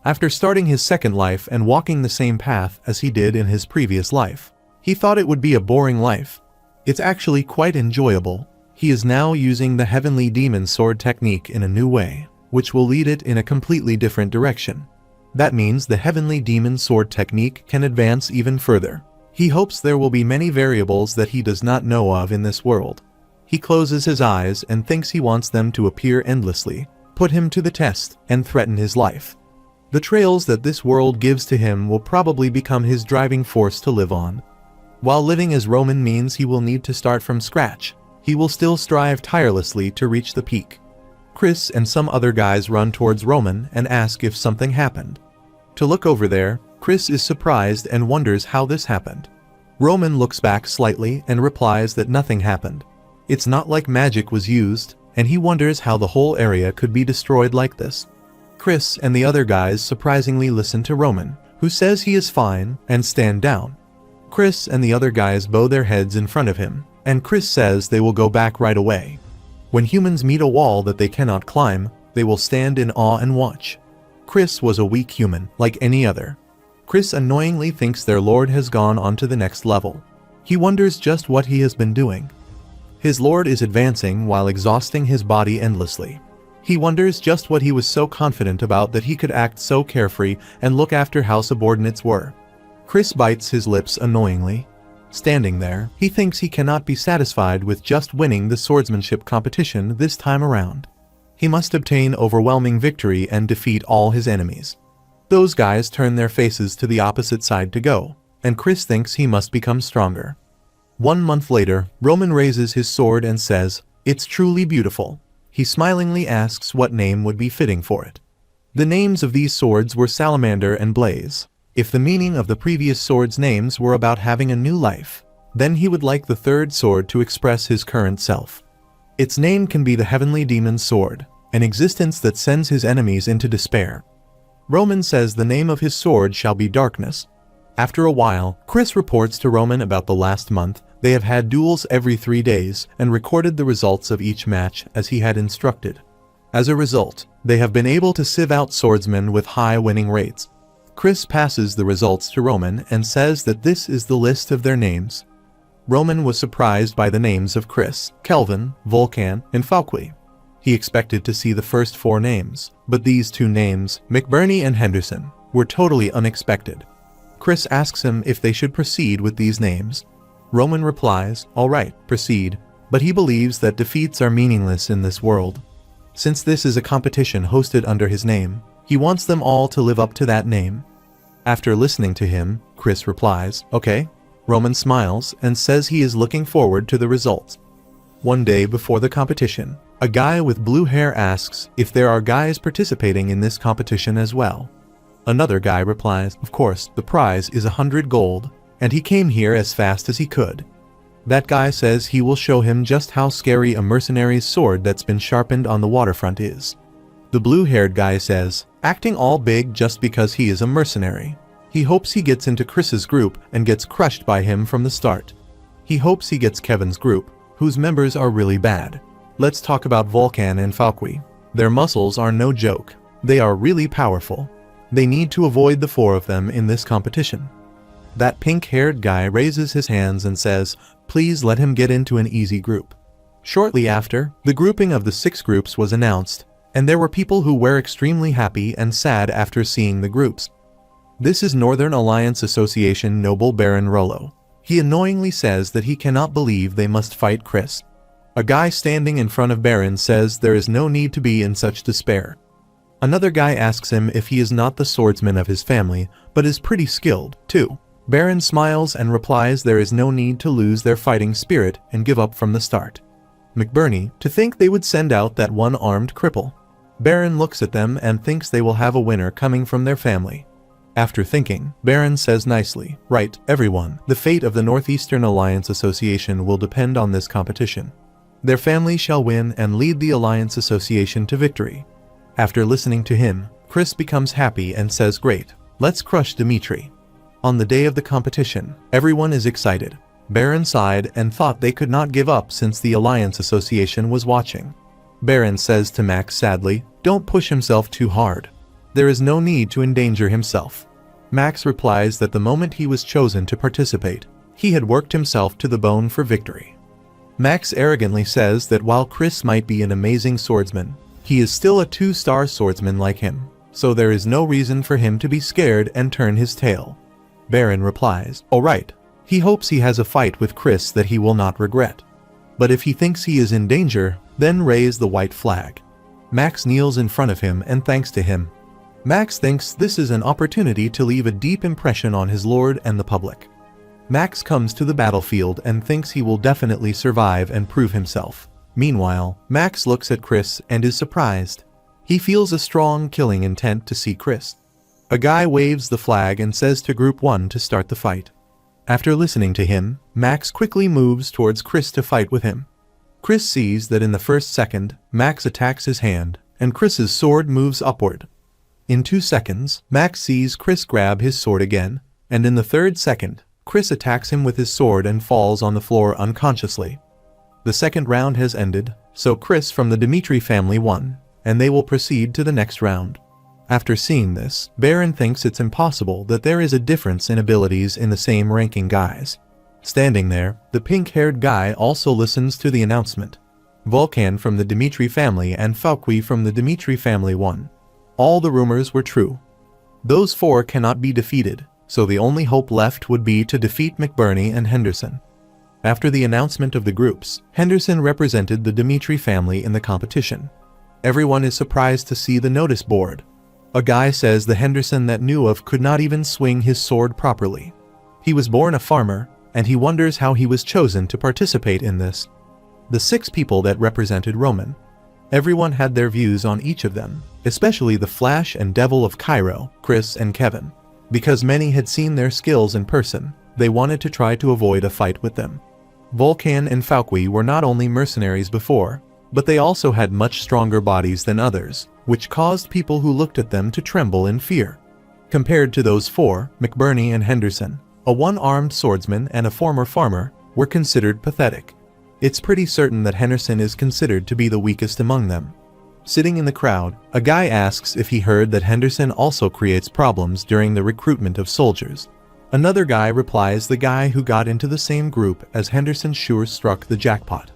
After starting his second life and walking the same path as he did in his previous life, he thought it would be a boring life. It's actually quite enjoyable. He is now using the heavenly demon sword technique in a new way, which will lead it in a completely different direction. That means the heavenly demon sword technique can advance even further. He hopes there will be many variables that he does not know of in this world. He closes his eyes and thinks he wants them to appear endlessly, put him to the test, and threaten his life. The trails that this world gives to him will probably become his driving force to live on. While living as Roman means he will need to start from scratch, he will still strive tirelessly to reach the peak. Chris and some other guys run towards Roman and ask if something happened. To look over there, Chris is surprised and wonders how this happened. Roman looks back slightly and replies that nothing happened. It's not like magic was used, and he wonders how the whole area could be destroyed like this. Chris and the other guys surprisingly listen to Roman, who says he is fine, and stand down. Chris and the other guys bow their heads in front of him, and Chris says they will go back right away. When humans meet a wall that they cannot climb, they will stand in awe and watch. Chris was a weak human, like any other. Chris annoyingly thinks their lord has gone on to the next level. He wonders just what he has been doing. His lord is advancing while exhausting his body endlessly. He wonders just what he was so confident about that he could act so carefree and look after how subordinates were. Chris bites his lips annoyingly. Standing there, he thinks he cannot be satisfied with just winning the swordsmanship competition this time around. He must obtain overwhelming victory and defeat all his enemies. Those guys turn their faces to the opposite side to go, and Chris thinks he must become stronger. 1 month later, Roman raises his sword and says, "It's truly beautiful." He smilingly asks what name would be fitting for it. The names of these swords were Salamander and Blaze. If the meaning of the previous swords' names were about having a new life, then he would like the third sword to express his current self. Its name can be the Heavenly Demon's Sword, an existence that sends his enemies into despair. Roman says the name of his sword shall be Darkness. After a while, Chris reports to Roman about the last month. They have had duels every 3 days and recorded the results of each match as he had instructed. As a result, they have been able to sieve out swordsmen with high winning rates. Chris passes the results to Roman and says that this is the list of their names. Roman was surprised by the names of Chris, Kelvin, Vulcan, and Falqui. He expected to see the first 4 names, but these 2 names, McBurney and Henderson, were totally unexpected. Chris asks him if they should proceed with these names. Roman replies, "All right, proceed," but he believes that defeats are meaningless in this world. Since this is a competition hosted under his name, he wants them all to live up to that name. After listening to him, Chris replies, "Okay." Roman smiles and says he is looking forward to the results. One day before the competition, a guy with blue hair asks if there are guys participating in this competition as well. Another guy replies, "Of course, the prize is 100 gold, and he came here as fast as he could." That guy says he will show him just how scary a mercenary's sword that's been sharpened on the waterfront is. The blue-haired guy says, acting all big just because he is a mercenary. He hopes he gets into Chris's group and gets crushed by him from the start. He hopes he gets Kevin's group, whose members are really bad. Let's talk about Vulcan and Falqui. Their muscles are no joke. They are really powerful. They need to avoid the 4 of them in this competition. That pink-haired guy raises his hands and says, "Please let him get into an easy group." Shortly after, the grouping of the 6 groups was announced, and there were people who were extremely happy and sad after seeing the groups. This is Northern Alliance Association Noble Baron Rollo. He annoyingly says that he cannot believe they must fight Chris. A guy standing in front of Baron says there is no need to be in such despair. Another guy asks him if he is not the swordsman of his family, but is pretty skilled, too. Baron smiles and replies there is no need to lose their fighting spirit and give up from the start. McBurney, to think they would send out that one-armed cripple. Baron looks at them and thinks they will have a winner coming from their family. After thinking, Baron says nicely, "Right, everyone, the fate of the Northeastern Alliance Association will depend on this competition. Their family shall win and lead the Alliance Association to victory." After listening to him, Chris becomes happy and says, "Great, let's crush Dimitri." On the day of the competition, everyone is excited. Baron sighed and thought they could not give up since the Alliance Association was watching. Baron says to Max sadly, "Don't push himself too hard. There is no need to endanger himself." Max replies that the moment he was chosen to participate, he had worked himself to the bone for victory. Max arrogantly says that while Chris might be an amazing swordsman, he is still a 2-star swordsman like him, so there is no reason for him to be scared and turn his tail. Baron replies, "All right." He hopes he has a fight with Chris that he will not regret. But if he thinks he is in danger, then raise the white flag. Max kneels in front of him and thanks to him. Max thinks this is an opportunity to leave a deep impression on his lord and the public. Max comes to the battlefield and thinks he will definitely survive and prove himself. Meanwhile, Max looks at Chris and is surprised. He feels a strong killing intent to see Chris. A guy waves the flag and says to Group 1 to start the fight. After listening to him, Max quickly moves towards Chris to fight with him. Chris sees that in the first second, Max attacks his hand, and Chris's sword moves upward. In 2 seconds, Max sees Chris grab his sword again, and in the third second, Chris attacks him with his sword and falls on the floor unconsciously. The second round has ended, so Chris from the Dmitri family won, and they will proceed to the next round. After seeing this, Baron thinks it's impossible that there is a difference in abilities in the same ranking guys. Standing there, the pink-haired guy also listens to the announcement. Volkan from the Dmitri family and Falqui from the Dmitri family won. All the rumors were true. Those 4 cannot be defeated, so the only hope left would be to defeat McBurney and Henderson. After the announcement of the groups, Henderson represented the Dmitri family in the competition. Everyone is surprised to see the notice board. A guy says the Henderson that knew of could not even swing his sword properly. He was born a farmer, and he wonders how he was chosen to participate in this. The 6 people that represented Roman. Everyone had their views on each of them, especially the Flash and Devil of Cairo, Chris and Kevin. Because many had seen their skills in person, they wanted to try to avoid a fight with them. Volkan and Falqui were not only mercenaries before, but they also had much stronger bodies than others, which caused people who looked at them to tremble in fear. Compared to those 4, McBurney and Henderson, a one-armed swordsman and a former farmer, were considered pathetic. It's pretty certain that Henderson is considered to be the weakest among them. Sitting in the crowd, a guy asks if he heard that Henderson also creates problems during the recruitment of soldiers. Another guy replies the guy who got into the same group as Henderson sure struck the jackpot.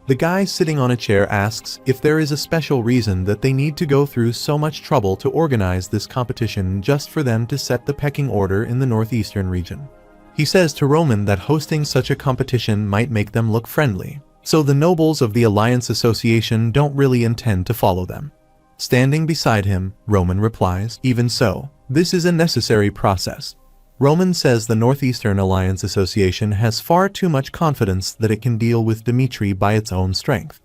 The guy sitting on a chair asks if there is a special reason that they need to go through so much trouble to organize this competition just for them to set the pecking order in the northeastern region. He says to Roman that hosting such a competition might make them look friendly, so the nobles of the Alliance Association don't really intend to follow them. Standing beside him, Roman replies, "Even so, this is a necessary process." Roman says the Northeastern Alliance Association has far too much confidence that it can deal with Dmitri by its own strength.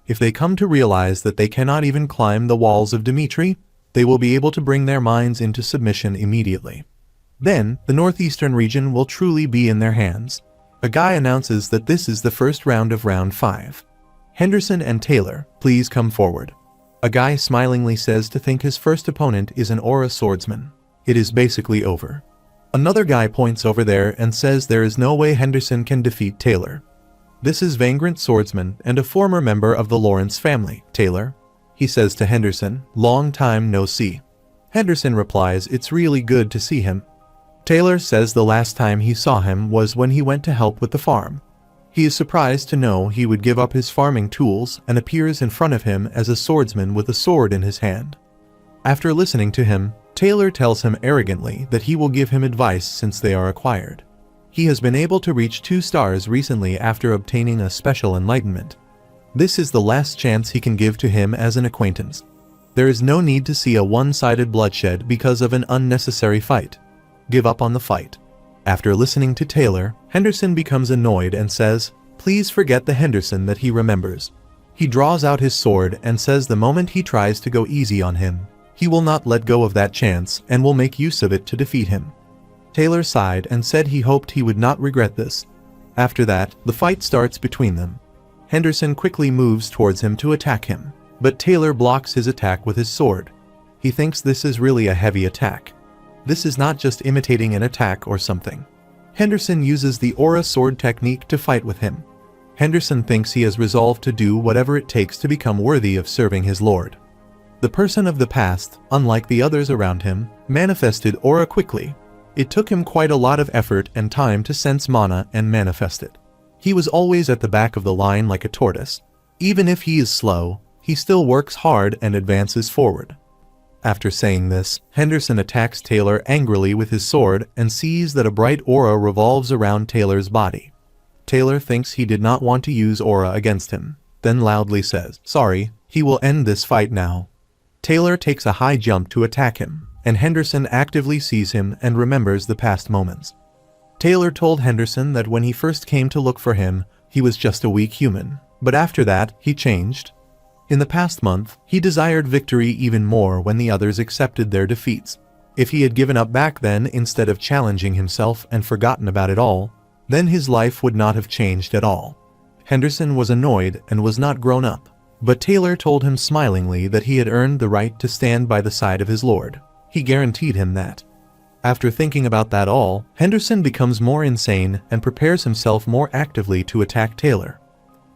If they come to realize that they cannot even climb the walls of Dmitri, they will be able to bring their minds into submission immediately. Then, the Northeastern region will truly be in their hands. A guy announces that this is the first round of round 5. Henderson and Taylor, please come forward. A guy smilingly says to think his first opponent is an Aura swordsman. It is basically over. Another guy points over there and says there is no way Henderson can defeat Taylor. This is Vagrant swordsman and a former member of the Lawrence family, Taylor. He says to Henderson, "Long time no see." Henderson replies it's really good to see him. Taylor says the last time he saw him was when he went to help with the farm. He is surprised to know he would give up his farming tools and appears in front of him as a swordsman with a sword in his hand. After listening to him, Taylor tells him arrogantly that he will give him advice since they are acquired. He has been able to reach 2 stars recently after obtaining a special enlightenment. This is the last chance he can give to him as an acquaintance. There is no need to see a one-sided bloodshed because of an unnecessary fight. Give up on the fight. After listening to Taylor, Henderson becomes annoyed and says, "Please forget the Henderson that he remembers." He draws out his sword and says the moment he tries to go easy on him, he will not let go of that chance and will make use of it to defeat him. Taylor sighed and said he hoped he would not regret this. After that, the fight starts between them. Henderson quickly moves towards him to attack him, but Taylor blocks his attack with his sword. He thinks this is really a heavy attack. This is not just imitating an attack or something. Henderson uses the Aura sword technique to fight with him. Henderson thinks he has resolved to do whatever it takes to become worthy of serving his lord. The person of the past, unlike the others around him, manifested Aura quickly. It took him quite a lot of effort and time to sense mana and manifest it. He was always at the back of the line like a tortoise. Even if he is slow, he still works hard and advances forward. After saying this, Henderson attacks Taylor angrily with his sword and sees that a bright aura revolves around Taylor's body. Taylor thinks he did not want to use aura against him, then loudly says, "Sorry, he will end this fight now." Taylor takes a high jump to attack him, and Henderson actively sees him and remembers the past moments. Taylor told Henderson that when he first came to look for him, he was just a weak human, but after that, he changed. In the past month, he desired victory even more when the others accepted their defeats. If he had given up back then instead of challenging himself and forgotten about it all, then his life would not have changed at all. Henderson was annoyed and was not grown up, but Taylor told him smilingly that he had earned the right to stand by the side of his lord. He guaranteed him that. After thinking about that all, Henderson becomes more insane and prepares himself more actively to attack Taylor.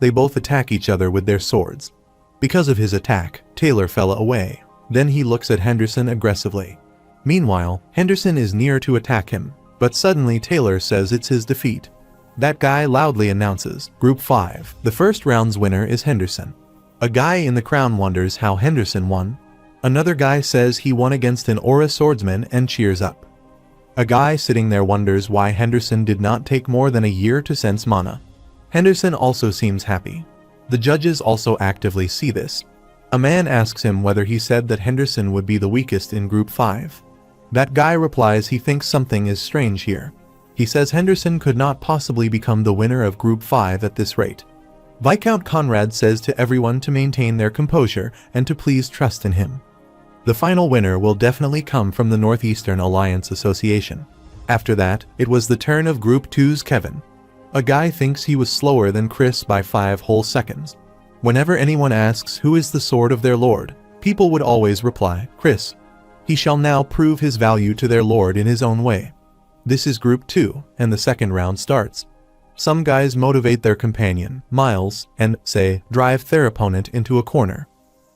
They both attack each other with their swords. Because of his attack, Taylor fell away. Then he looks at Henderson aggressively. Meanwhile, Henderson is near to attack him, but suddenly Taylor says it's his defeat. That guy loudly announces, Group 5, the first round's winner is Henderson. A guy in the crowd wonders how Henderson won. Another guy says he won against an Aura swordsman and cheers up. A guy sitting there wonders why Henderson did not take more than a year to sense mana. Henderson also seems happy. The judges also actively see this. A man asks him whether he said that Henderson would be the weakest in Group 5. That guy replies he thinks something is strange here. He says Henderson could not possibly become the winner of Group 5 at this rate. Viscount Conrad says to everyone to maintain their composure and to please trust in him. The final winner will definitely come from the Northeastern Alliance Association. After that, it was the turn of Group 2's Kevin. A guy thinks he was slower than Chris by 5 whole seconds. Whenever anyone asks who is the sword of their lord, people would always reply, Chris. He shall now prove his value to their lord in his own way. This is Group 2, and the second round starts. Some guys motivate their companion, Miles, and, say, drive their opponent into a corner.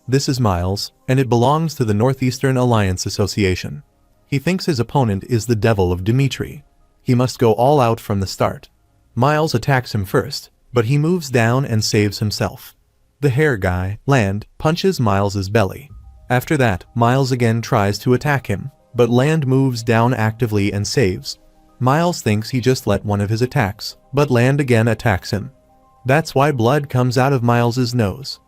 This is Miles, and it belongs to the Northeastern Alliance Association. He thinks his opponent is the devil of Dimitri. He must go all out from the start. Miles attacks him first, but he moves down and saves himself. The hair guy, Land, punches Miles's belly. After that, Miles again tries to attack him, but Land moves down actively and saves. Miles thinks he just let one of his attacks, but Land again attacks him. That's why blood comes out of Miles's nose.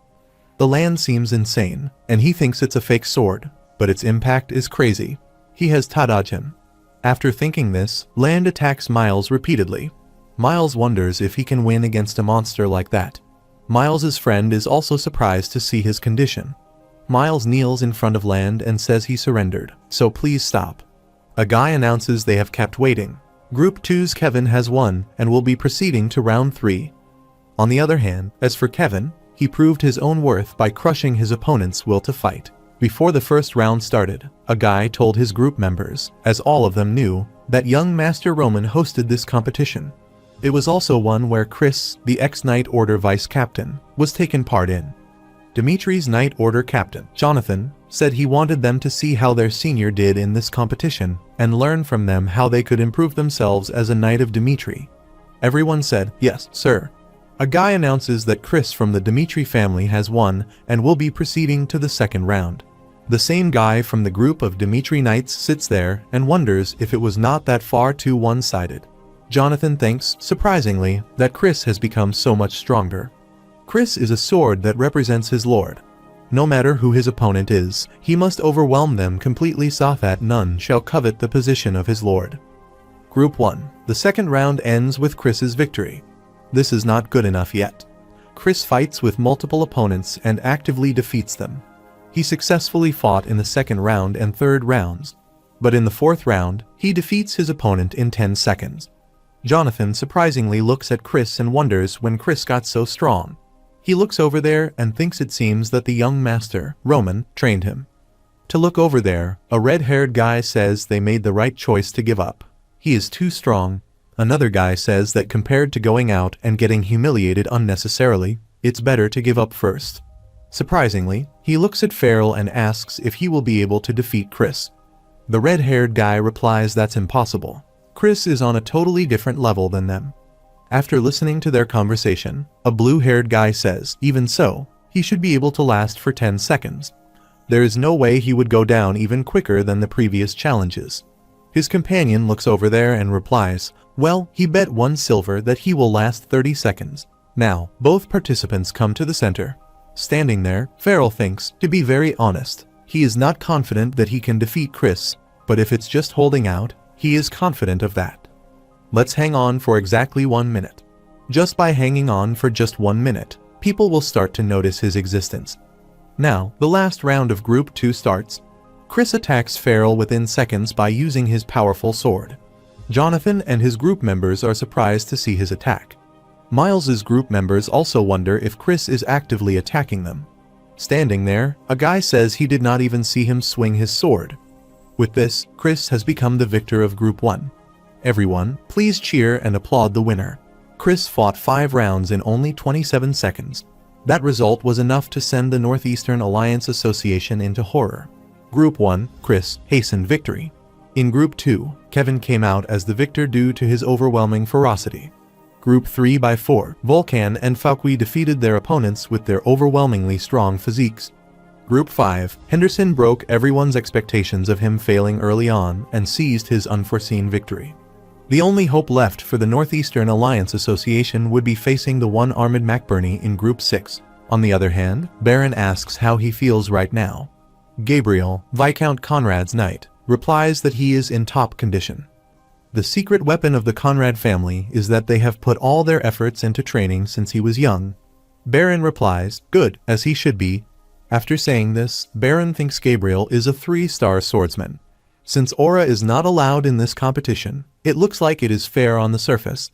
The Land seems insane, and he thinks it's a fake sword, but its impact is crazy. He has Tadagen. After thinking this, Land attacks Miles repeatedly. Miles wonders if he can win against a monster like that. Miles's friend is also surprised to see his condition. Miles kneels in front of Land and says he surrendered, so please stop. A guy announces they have kept waiting. Group 2's Kevin has won and will be proceeding to round 3. On the other hand, as for Kevin, he proved his own worth by crushing his opponent's will to fight. Before the first round started, a guy told his group members, as all of them knew, that young Master Roman hosted this competition. It was also one where Chris, the ex-Knight Order vice captain, was taken part in. Dimitri's Knight Order captain, Jonathan, said he wanted them to see how their senior did in this competition and learn from them how they could improve themselves as a Knight of Dimitri. Everyone said, yes, sir. A guy announces that Chris from the Dimitri family has won and will be proceeding to the second round. The same guy from the group of Dimitri Knights sits there and wonders if it was not that far too one-sided. Jonathan thinks, surprisingly, that Chris has become so much stronger. Chris is a sword that represents his lord. No matter who his opponent is, he must overwhelm them completely so that none shall covet the position of his lord. Group 1. The second round ends with Chris's victory. This is not good enough yet. Chris fights with multiple opponents and actively defeats them. He successfully fought in the second round and third rounds, but in the fourth round, he defeats his opponent in 10 seconds. Jonathan surprisingly looks at Chris and wonders when Chris got so strong. He looks over there and thinks it seems that the young master, Roman, trained him. To look over there, a red-haired guy says they made the right choice to give up. He is too strong. Another guy says that compared to going out and getting humiliated unnecessarily, it's better to give up first. Surprisingly, he looks at Farrell and asks if he will be able to defeat Chris. The red-haired guy replies that's impossible. Chris is on a totally different level than them. After listening to their conversation, a blue-haired guy says, even so, he should be able to last for 10 seconds. There is no way he would go down even quicker than the previous challenges. His companion looks over there and replies, well, he bet 1 silver that he will last 30 seconds. Now, both participants come to the center. Standing there, Farrell thinks, to be very honest, He is not confident that he can defeat Chris, but if it's just holding out, he is confident of that. Let's hang on for exactly 1 minute. Just by hanging on for just 1 minute, people will start to notice his existence. Now, the last round of Group 2 starts. Chris attacks Farrell within seconds by using his powerful sword. Jonathan and his group members are surprised to see his attack. Miles's group members also wonder if Chris is actively attacking them. Standing there, a guy says he did not even see him swing his sword. With this, Chris has become the victor of Group 1. Everyone, please cheer and applaud the winner. Chris fought 5 rounds in only 27 seconds. That result was enough to send the Northeastern Alliance Association into horror. Group 1, Chris, hastened victory. In Group 2, Kevin came out as the victor due to his overwhelming ferocity. Group 3 by 4, Volkan and Falqui defeated their opponents with their overwhelmingly strong physiques. Group 5, Henderson broke everyone's expectations of him failing early on and seized his unforeseen victory. The only hope left for the Northeastern Alliance Association would be facing the one-armed McBurney in Group 6. On the other hand, Baron asks how he feels right now. Gabriel, Viscount Conrad's knight, replies that he is in top condition. The secret weapon of the Conrad family is that they have put all their efforts into training since he was young. Baron replies, good, as he should be. After saying this, Baron thinks Gabriel is a 3-star swordsman. Since Aura is not allowed in this competition, it looks like it is fair on the surface.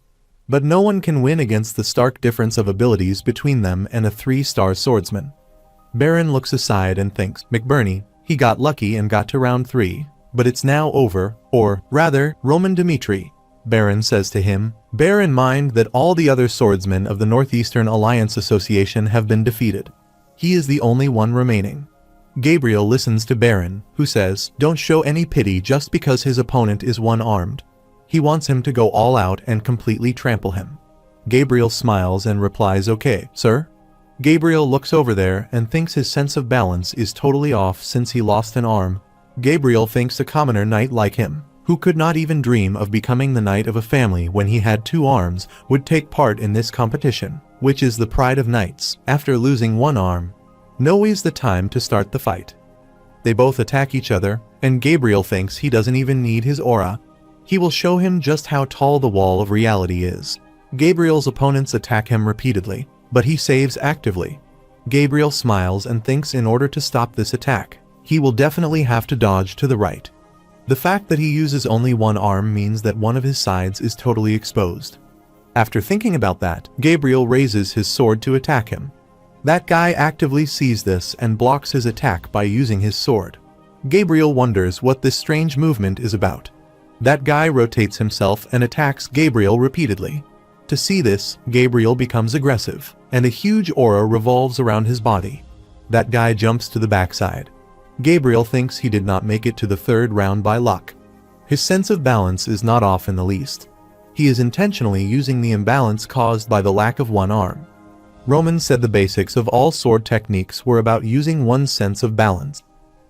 But no one can win against the stark difference of abilities between them and a 3-star swordsman. Baron looks aside and thinks, McBurney, he got lucky and got to round 3, but it's now over, or, rather, Roman Dimitri. Baron says to him, bear in mind that all the other swordsmen of the Northeastern Alliance Association have been defeated. He is the only one remaining. Gabriel listens to Baron, who says, don't show any pity just because his opponent is one-armed. He wants him to go all out and completely trample him. Gabriel smiles and replies, okay, sir. Gabriel looks over there and thinks his sense of balance is totally off since he lost an arm. Gabriel thinks a commoner knight like him, who could not even dream of becoming the knight of a family when he had 2 arms, would take part in this competition, which is the pride of knights, after losing 1 arm. Now is the time to start the fight. They both attack each other, and Gabriel thinks he doesn't even need his aura. He will show him just how tall the wall of reality is. Gabriel's opponents attack him repeatedly, but he saves actively. Gabriel smiles and thinks in order to stop this attack, he will definitely have to dodge to the right. The fact that he uses only 1 arm means that one of his sides is totally exposed. After thinking about that, Gabriel raises his sword to attack him. That guy actively sees this and blocks his attack by using his sword. Gabriel wonders what this strange movement is about. That guy rotates himself and attacks Gabriel repeatedly. To see this, Gabriel becomes aggressive, and a huge aura revolves around his body. That guy jumps to the backside. Gabriel thinks he did not make it to the 3rd round by luck. His sense of balance is not off in the least. He is intentionally using the imbalance caused by the lack of 1 arm. Roman said the basics of all sword techniques were about using one's sense of balance.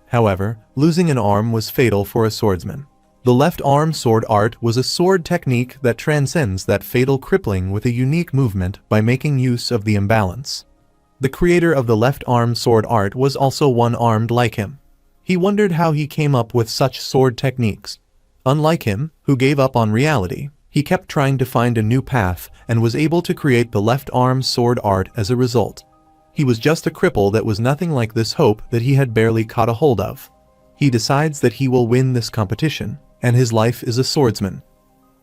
However, losing an arm was fatal for a swordsman. The left arm sword art was a sword technique that transcends that fatal crippling with a unique movement by making use of the imbalance. The creator of the left arm sword art was also one-armed like him. He wondered how he came up with such sword techniques. Unlike him, who gave up on reality, he kept trying to find a new path and was able to create the left arm sword art as a result. He was just a cripple that was nothing like this hope that he had barely caught a hold of. He decides that he will win this competition, and his life is a swordsman.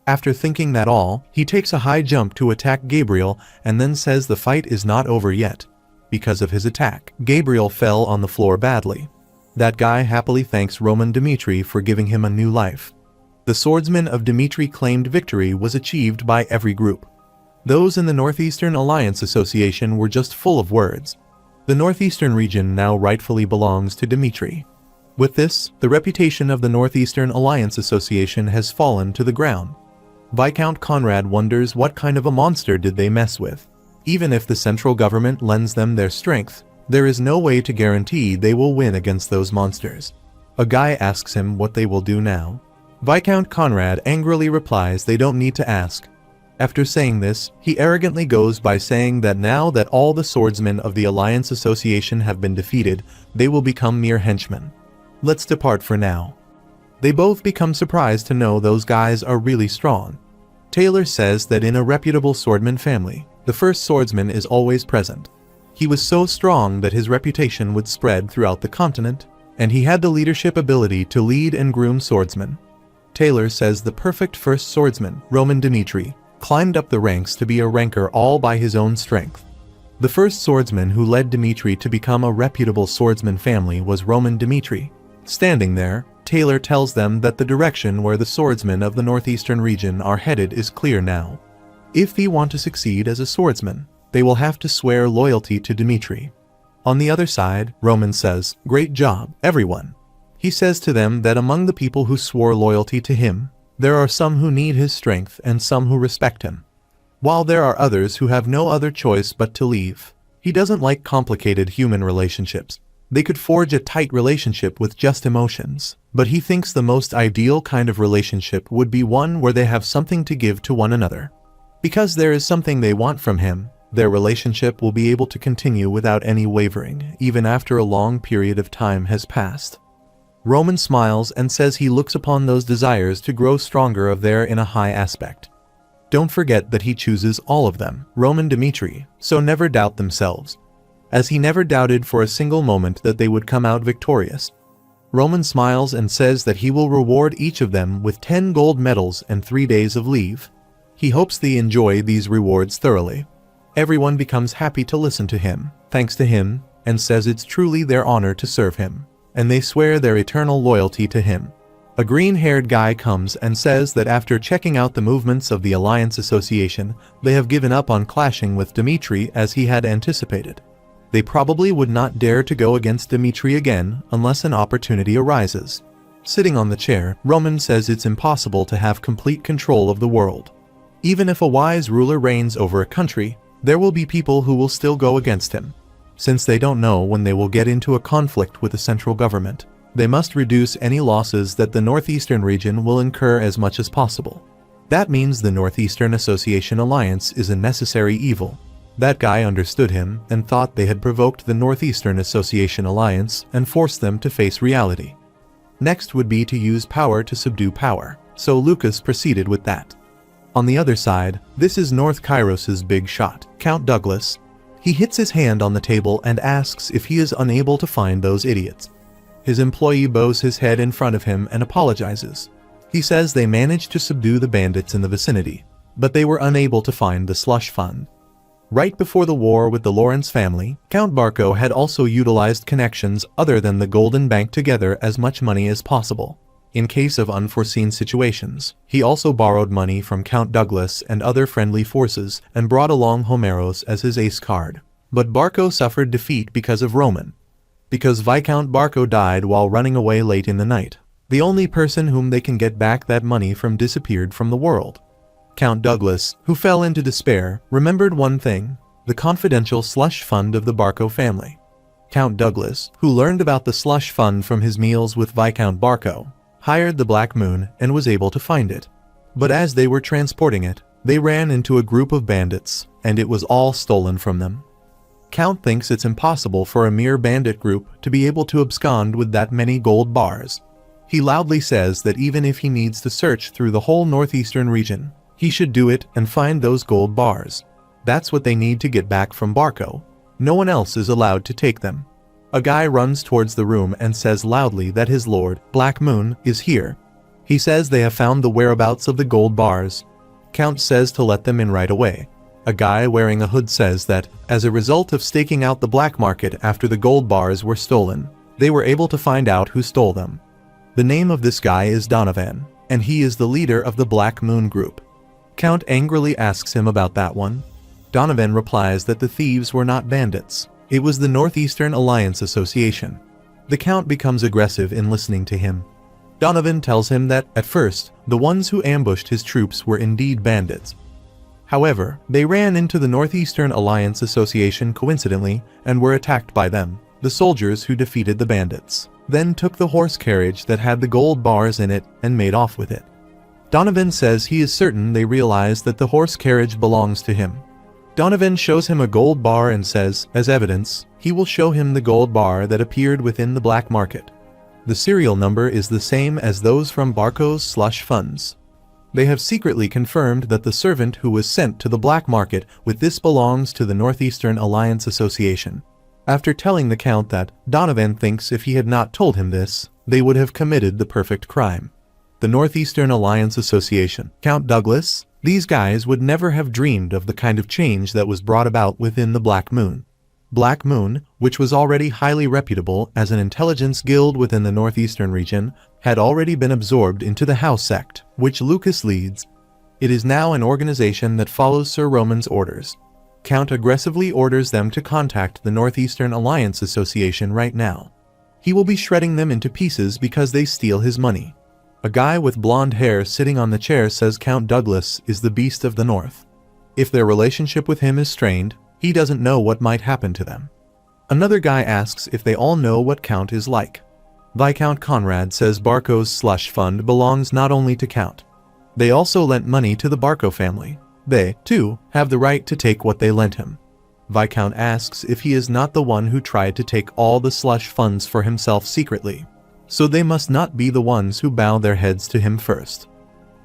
After thinking that all, he takes a high jump to attack Gabriel and then says the fight is not over yet. Because of his attack, Gabriel fell on the floor badly. That guy happily thanks Roman Dimitri for giving him a new life. The swordsman of Dimitri claimed victory was achieved by every group. Those in the Northeastern Alliance Association were just full of words. The Northeastern region now rightfully belongs to Dimitri. With this, the reputation of the Northeastern Alliance Association has fallen to the ground. Viscount Conrad wonders what kind of a monster did they mess with. Even if the central government lends them their strength, there is no way to guarantee they will win against those monsters. A guy asks him what they will do now. Viscount Conrad angrily replies they don't need to ask. After saying this, he arrogantly goes by saying that now that all the swordsmen of the Alliance Association have been defeated, they will become mere henchmen. Let's depart for now. They both become surprised to know those guys are really strong. Taylor says that in a reputable swordman family, the first swordsman is always present. He was so strong that his reputation would spread throughout the continent, and he had the leadership ability to lead and groom swordsmen. Taylor says the perfect first swordsman, Roman Dimitri, climbed up the ranks to be a ranker all by his own strength. The first swordsman who led Dimitri to become a reputable swordsman family was Roman Dimitri. Standing there, Taylor tells them that the direction where the swordsmen of the northeastern region are headed is clear now. If they want to succeed as a swordsman, they will have to swear loyalty to Dimitri. On the other side, Roman says, "Great job, everyone." He says to them that among the people who swore loyalty to him, there are some who need his strength and some who respect him, while there are others who have no other choice but to leave. He doesn't like complicated human relationships. They could forge a tight relationship with just emotions, but he thinks the most ideal kind of relationship would be one where they have something to give to one another. Because there is something they want from him, their relationship will be able to continue without any wavering, even after a long period of time has passed. Roman smiles and says he looks upon those desires to grow stronger of there in a high aspect. Don't forget that he chooses all of them, Roman Dimitri, so never doubt themselves. As he never doubted for a single moment that they would come out victorious. Roman smiles and says that he will reward each of them with 10 gold medals and 3 days of leave. He hopes they enjoy these rewards thoroughly. Everyone becomes happy to listen to him, thanks to him, and says it's truly their honor to serve him, and they swear their eternal loyalty to him. A green-haired guy comes and says that after checking out the movements of the Alliance Association, they have given up on clashing with Dimitri as he had anticipated. They probably would not dare to go against Dimitri again unless an opportunity arises. Sitting on the chair, Roman says it's impossible to have complete control of the world. Even if a wise ruler reigns over a country, there will be people who will still go against him. Since they don't know when they will get into a conflict with the central government, they must reduce any losses that the Northeastern region will incur as much as possible. That means the Northeastern Association Alliance is a necessary evil. That guy understood him and thought they had provoked the Northeastern Association Alliance and forced them to face reality. Next would be to use power to subdue power, so Lucas proceeded with that. On the other side, this is North Kairos's big shot, Count Douglas. He hits his hand on the table and asks if he is unable to find those idiots. His employee bows his head in front of him and apologizes. He says they managed to subdue the bandits in the vicinity, but they were unable to find the slush fund. Right before the war with the Lawrence family, Count Barco had also utilized connections other than the Golden Bank to gather as much money as possible. In case of unforeseen situations, he also borrowed money from Count Douglas and other friendly forces and brought along Homeros as his ace card. But Barco suffered defeat because of Roman. Because Viscount Barco died while running away late in the night. The only person whom they can get back that money from disappeared from the world. Count Douglas, who fell into despair, remembered one thing, the confidential slush fund of the Barco family. Count Douglas, who learned about the slush fund from his meals with Viscount Barco, hired the Black Moon and was able to find it. But as they were transporting it, they ran into a group of bandits, and it was all stolen from them. Count thinks it's impossible for a mere bandit group to be able to abscond with that many gold bars. He loudly says that even if he needs to search through the whole northeastern region, he should do it and find those gold bars. That's what they need to get back from Barco. No one else is allowed to take them. A guy runs towards the room and says loudly that his lord, Black Moon, is here. He says they have found the whereabouts of the gold bars. Count says to let them in right away. A guy wearing a hood says that, as a result of staking out the black market after the gold bars were stolen, they were able to find out who stole them. The name of this guy is Donovan, and he is the leader of the Black Moon group. Count angrily asks him about that one. Donovan replies that the thieves were not bandits. It was the Northeastern Alliance Association. The Count becomes aggressive in listening to him. Donovan tells him that, at first, the ones who ambushed his troops were indeed bandits. However, they ran into the Northeastern Alliance Association coincidentally and were attacked by them, the soldiers who defeated the bandits, then took the horse carriage that had the gold bars in it and made off with it. Donovan says he is certain they realize that the horse carriage belongs to him. Donovan shows him a gold bar and says, as evidence, he will show him the gold bar that appeared within the black market. The serial number is the same as those from Barco's slush funds. They have secretly confirmed that the servant who was sent to the black market with this belongs to the Northeastern Alliance Association. After telling the Count that Donovan thinks if he had not told him this, they would have committed the perfect crime. The Northeastern Alliance Association, Count Douglas, these guys would never have dreamed of the kind of change that was brought about within the Black Moon. Black Moon, which was already highly reputable as an intelligence guild within the Northeastern region, had already been absorbed into the House sect, which Lucas leads. It is now an organization that follows Sir Roman's orders. Count aggressively orders them to contact the Northeastern Alliance Association right now. He will be shredding them into pieces because they steal his money. A guy with blonde hair sitting on the chair says Count Douglas is the beast of the North. If their relationship with him is strained, he doesn't know what might happen to them. Another guy asks if they all know what Count is like. Viscount Conrad says Barco's slush fund belongs not only to Count. They also lent money to the Barco family. They, too, have the right to take what they lent him. Viscount asks if he is not the one who tried to take all the slush funds for himself secretly. So they must not be the ones who bow their heads to him first.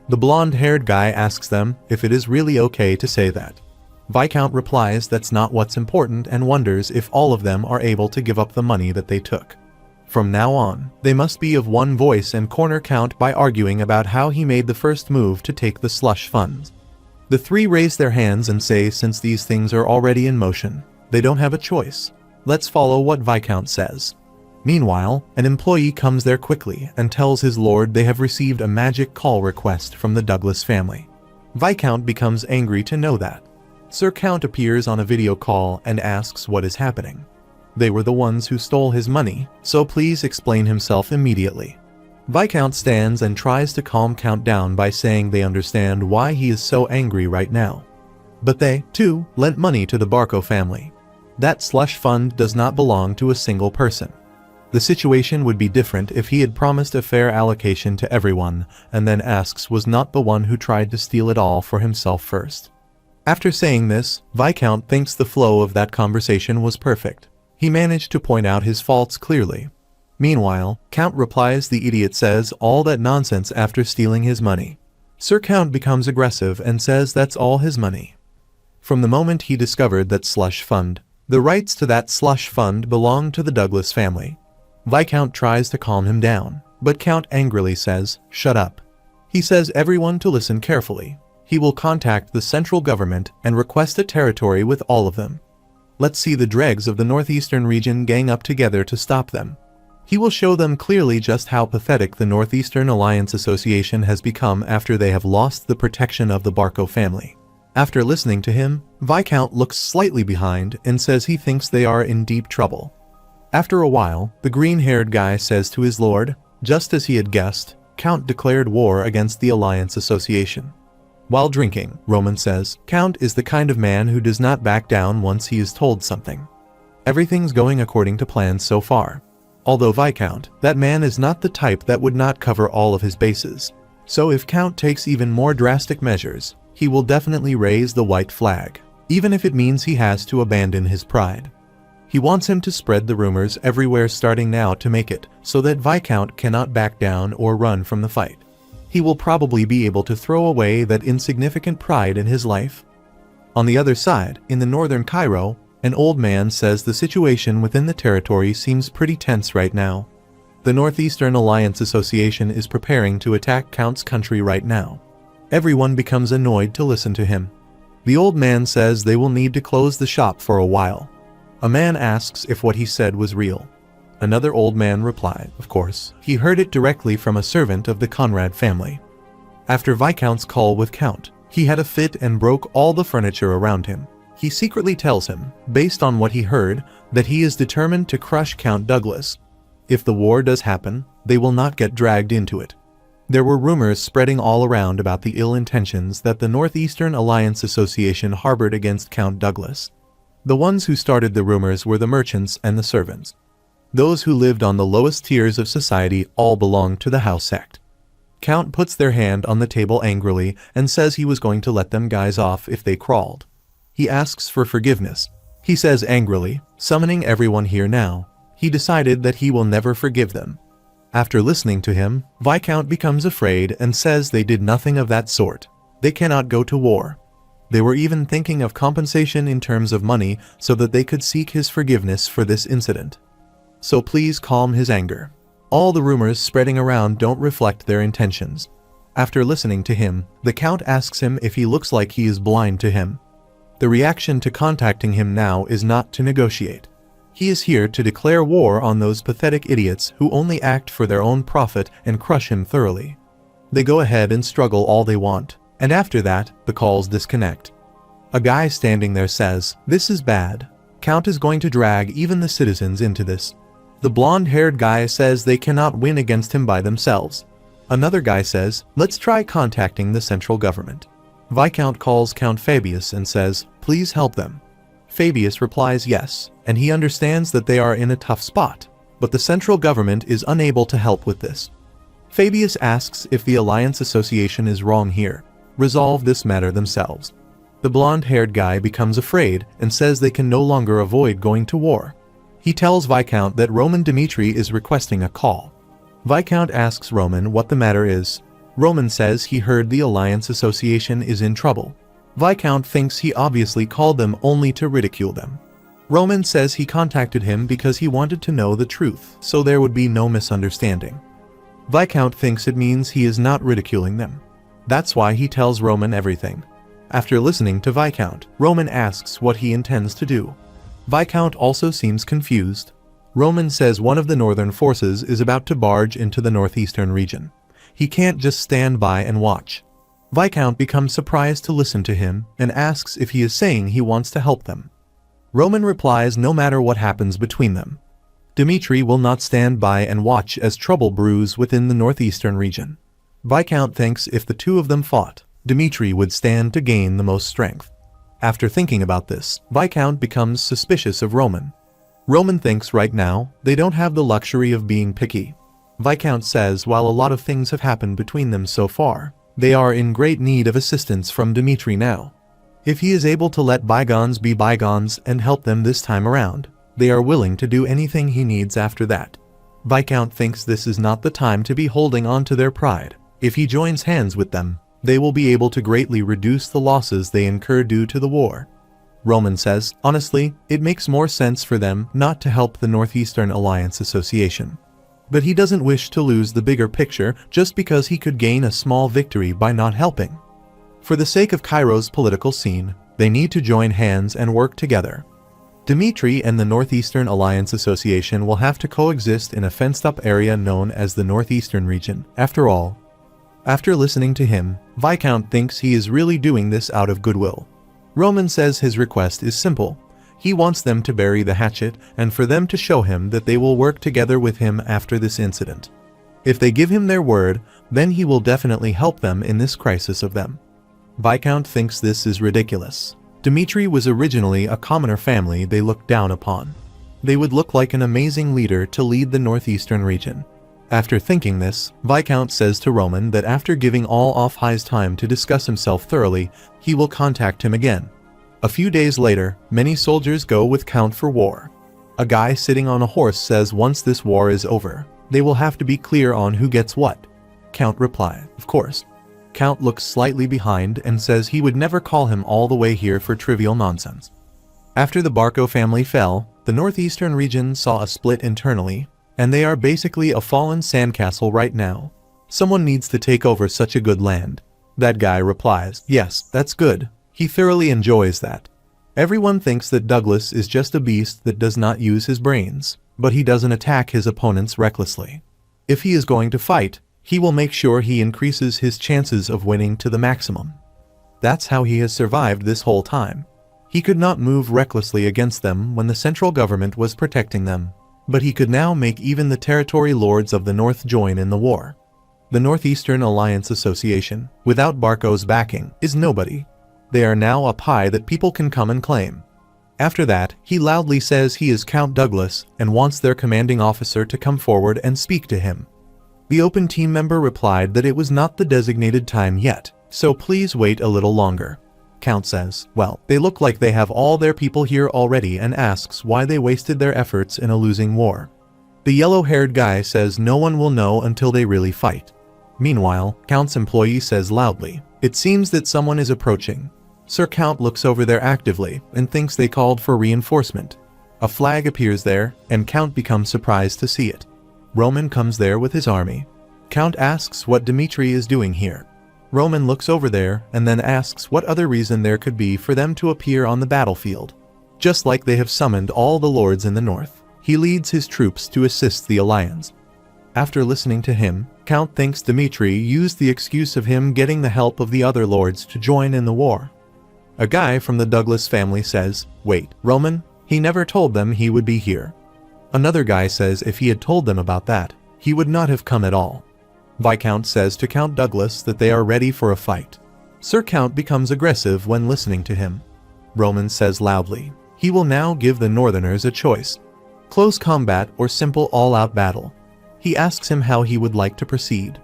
The blonde-haired guy asks them if it is really okay to say that. Viscount replies that's not what's important and wonders if all of them are able to give up the money that they took. From now on, they must be of one voice and corner Count by arguing about how he made the first move to take the slush funds. The three raise their hands and say since these things are already in motion, they don't have a choice. Let's follow what Viscount says. Meanwhile, an employee comes there quickly and tells his lord they have received a magic call request from the Douglas family. Viscount becomes angry to know that. Sir Count appears on a video call and asks what is happening. They were the ones who stole his money, so please explain himself immediately. Viscount stands and tries to calm Count down by saying they understand why he is so angry right now. But they, too, lent money to the Barco family. That slush fund does not belong to a single person. The situation would be different if he had promised a fair allocation to everyone and then asks was not the one who tried to steal it all for himself first. After saying this, Viscount thinks the flow of that conversation was perfect. He managed to point out his faults clearly. Meanwhile, Count replies the idiot says all that nonsense after stealing his money. Sir Count becomes aggressive and says that's all his money. From the moment he discovered that slush fund, the rights to that slush fund belonged to the Douglas family. Viscount tries to calm him down, but Count angrily says, "Shut up." He says everyone to listen carefully. He will contact the central government and request a territory with all of them. Let's see the dregs of the Northeastern region gang up together to stop them. He will show them clearly just how pathetic the Northeastern Alliance Association has become after they have lost the protection of the Barco family. After listening to him, Viscount looks slightly behind and says he thinks they are in deep trouble. After a while, the green-haired guy says to his lord, just as he had guessed, Count declared war against the Alliance Association. While drinking, Roman says, Count is the kind of man who does not back down once he is told something. Everything's going according to plan so far. Although Viscount, that man is not the type that would not cover all of his bases. So if Count takes even more drastic measures, he will definitely raise the white flag, even if it means he has to abandon his pride. He wants him to spread the rumors everywhere starting now to make it so that Viscount cannot back down or run from the fight. He will probably be able to throw away that insignificant pride in his life. On the other side, in the northern Cairo, an old man says the situation within the territory seems pretty tense right now. The Northeastern Alliance Association is preparing to attack Count's country right now. Everyone becomes annoyed to listen to him. The old man says they will need to close the shop for a while. A man asks if what he said was real. Another old man replied, of course, he heard it directly from a servant of the Conrad family. After Viscount's call with Count, he had a fit and broke all the furniture around him. He secretly tells him, based on what he heard, that he is determined to crush Count Douglas. If the war does happen, they will not get dragged into it. There were rumors spreading all around about the ill intentions that the Northeastern Alliance Association harbored against Count Douglas. The ones who started the rumors were the merchants and the servants. Those who lived on the lowest tiers of society all belonged to the House sect. Count puts their hand on the table angrily and says he was going to let them guys off if they crawled. He asks for forgiveness. He says angrily, summoning everyone here now. He decided that he will never forgive them. After listening to him, Viscount becomes afraid and says they did nothing of that sort. They cannot go to war. They were even thinking of compensation in terms of money so that they could seek his forgiveness for this incident. So please calm his anger. All the rumors spreading around don't reflect their intentions. After listening to him, the Count asks him if he looks like he is blind to him. The reaction to contacting him now is not to negotiate. He is here to declare war on those pathetic idiots who only act for their own profit and crush him thoroughly. They go ahead and struggle all they want, and after that, the calls disconnect. A guy standing there says, "This is bad. Count is going to drag even the citizens into this." The blonde-haired guy says they cannot win against him by themselves. Another guy says, "Let's try contacting the central government." Viscount calls Count Fabius and says, "Please help them." Fabius replies yes, and he understands that they are in a tough spot, but the central government is unable to help with this. Fabius asks if the Alliance Association is wrong here. Resolve this matter themselves. The blonde-haired guy becomes afraid and says they can no longer avoid going to war. He tells Viscount that Roman Dmitri is requesting a call. Viscount asks Roman what the matter is. Roman says he heard the Alliance Association is in trouble. Viscount thinks he obviously called them only to ridicule them. Roman says he contacted him because he wanted to know the truth, so there would be no misunderstanding. Viscount thinks it means he is not ridiculing them. That's why he tells Roman everything. After listening to Viscount, Roman asks what he intends to do. Viscount also seems confused. Roman says one of the northern forces is about to barge into the northeastern region. He can't just stand by and watch. Viscount becomes surprised to listen to him and asks if he is saying he wants to help them. Roman replies no matter what happens between them. Dmitri will not stand by and watch as trouble brews within the northeastern region. Viscount thinks if the two of them fought, Dmitri would stand to gain the most strength. After thinking about this, Viscount becomes suspicious of Roman. Roman thinks right now they don't have the luxury of being picky. Viscount says while a lot of things have happened between them so far, they are in great need of assistance from Dmitri now. If he is able to let bygones be bygones and help them this time around, they are willing to do anything he needs after that. Viscount thinks this is not the time to be holding on to their pride. If he joins hands with them, they will be able to greatly reduce the losses they incur due to the war. Roman says, honestly, it makes more sense for them not to help the Northeastern Alliance Association. But he doesn't wish to lose the bigger picture just because he could gain a small victory by not helping. For the sake of Cairo's political scene, they need to join hands and work together. Dmitri and the Northeastern Alliance Association will have to coexist in a fenced-up area known as the Northeastern region, after all. After listening to him, Viscount thinks he is really doing this out of goodwill. Roman says his request is simple. He wants them to bury the hatchet and for them to show him that they will work together with him after this incident. If they give him their word, then he will definitely help them in this crisis of them. Viscount thinks this is ridiculous. Dmitri was originally a commoner family they looked down upon. They would look like an amazing leader to lead the Northeastern region. After thinking this, Viscount says to Roman that after giving all Off-High's time to discuss himself thoroughly, he will contact him again. A few days later, many soldiers go with Count for war. A guy sitting on a horse says once this war is over, they will have to be clear on who gets what. Count replies, of course. Count looks slightly behind and says he would never call him all the way here for trivial nonsense. After the Barco family fell, the Northeastern region saw a split internally, and they are basically a fallen sandcastle right now. Someone needs to take over such a good land. That guy replies, yes, that's good. He thoroughly enjoys that. Everyone thinks that Douglas is just a beast that does not use his brains, but he doesn't attack his opponents recklessly. If he is going to fight, he will make sure he increases his chances of winning to the maximum. That's how he has survived this whole time. He could not move recklessly against them when the central government was protecting them, but he could now make even the territory lords of the North join in the war. The Northeastern Alliance Association, without Barco's backing, is nobody. They are now a pie that people can come and claim. After that, he loudly says he is Count Douglas and wants their commanding officer to come forward and speak to him. The open team member replied that it was not the designated time yet, so please wait a little longer. Count says, well, they look like they have all their people here already, and asks why they wasted their efforts in a losing war. The yellow-haired guy says no one will know until they really fight. Meanwhile, Count's employee says loudly, it seems that someone is approaching. Sir Count looks over there actively and thinks they called for reinforcement. A flag appears there, and Count becomes surprised to see it. Roman comes there with his army. Count asks what Dmitri is doing here. Roman looks over there and then asks what other reason there could be for them to appear on the battlefield. Just like they have summoned all the lords in the north, he leads his troops to assist the alliance. After listening to him, Count thinks Dmitri used the excuse of him getting the help of the other lords to join in the war. A guy from the Douglas family says, wait, Roman? He never told them he would be here. Another guy says if he had told them about that, he would not have come at all. Viscount says to Count Douglas that they are ready for a fight. Sir Count becomes aggressive when listening to him. Roman says loudly, he will now give the Northerners a choice: close combat or simple all-out battle. He asks him how he would like to proceed.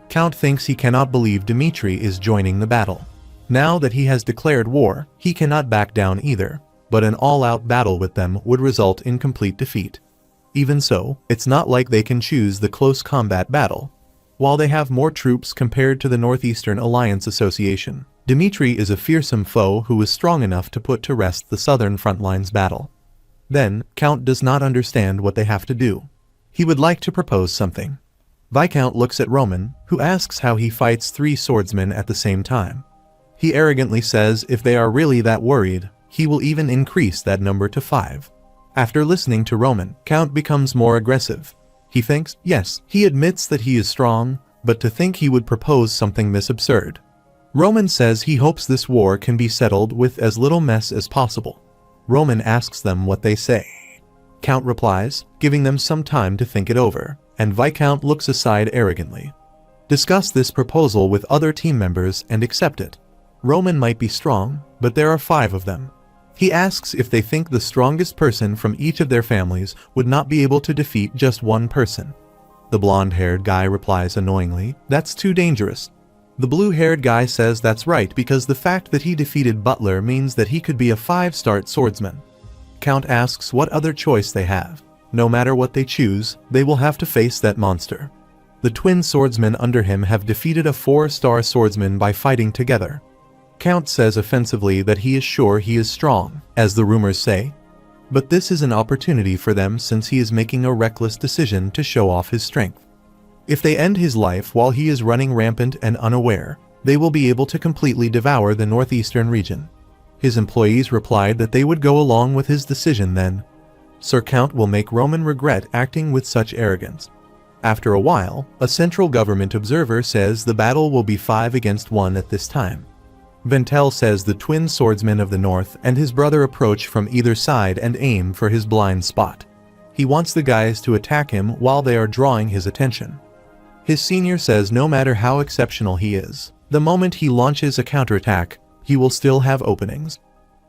Count thinks he cannot believe Dmitri is joining the battle. Now that he has declared war, he cannot back down either, but an all-out battle with them would result in complete defeat. Even so, it's not like they can choose the close combat battle. While they have more troops compared to the Northeastern Alliance Association, Dmitri is a fearsome foe who is strong enough to put to rest the Southern Front Lines battle. Then, Count does not understand what they have to do. He would like to propose something. Viscount looks at Roman, who asks how he fights 3 swordsmen at the same time. He arrogantly says if they are really that worried, he will even increase that number to 5. After listening to Roman, Count becomes more aggressive. He thinks, yes, he admits that he is strong, but to think he would propose something this absurd. Roman says he hopes this war can be settled with as little mess as possible. Roman asks them what they say. Count replies, giving them some time to think it over, and Viscount looks aside arrogantly. Discuss this proposal with other team members and accept it. Roman might be strong, but there are 5 of them. He asks if they think the strongest person from each of their families would not be able to defeat just one person. The blonde-haired guy replies annoyingly, that's too dangerous. The blue-haired guy says that's right because the fact that he defeated Butler means that he could be a 5-star swordsman. Count asks what other choice they have. No matter what they choose, they will have to face that monster. The twin swordsmen under him have defeated a 4-star swordsman by fighting together. Count says offensively that he is sure he is strong, as the rumors say. But this is an opportunity for them since he is making a reckless decision to show off his strength. If they end his life while he is running rampant and unaware, they will be able to completely devour the northeastern region. His employees replied that they would go along with his decision then. Sir Count will make Roman regret acting with such arrogance. After a while, a central government observer says the battle will be 5 against 1 at this time. Ventel says the twin swordsmen of the north and his brother approach from either side and aim for his blind spot. He wants the guys to attack him while they are drawing his attention. His senior says no matter how exceptional he is, the moment he launches a counterattack, he will still have openings.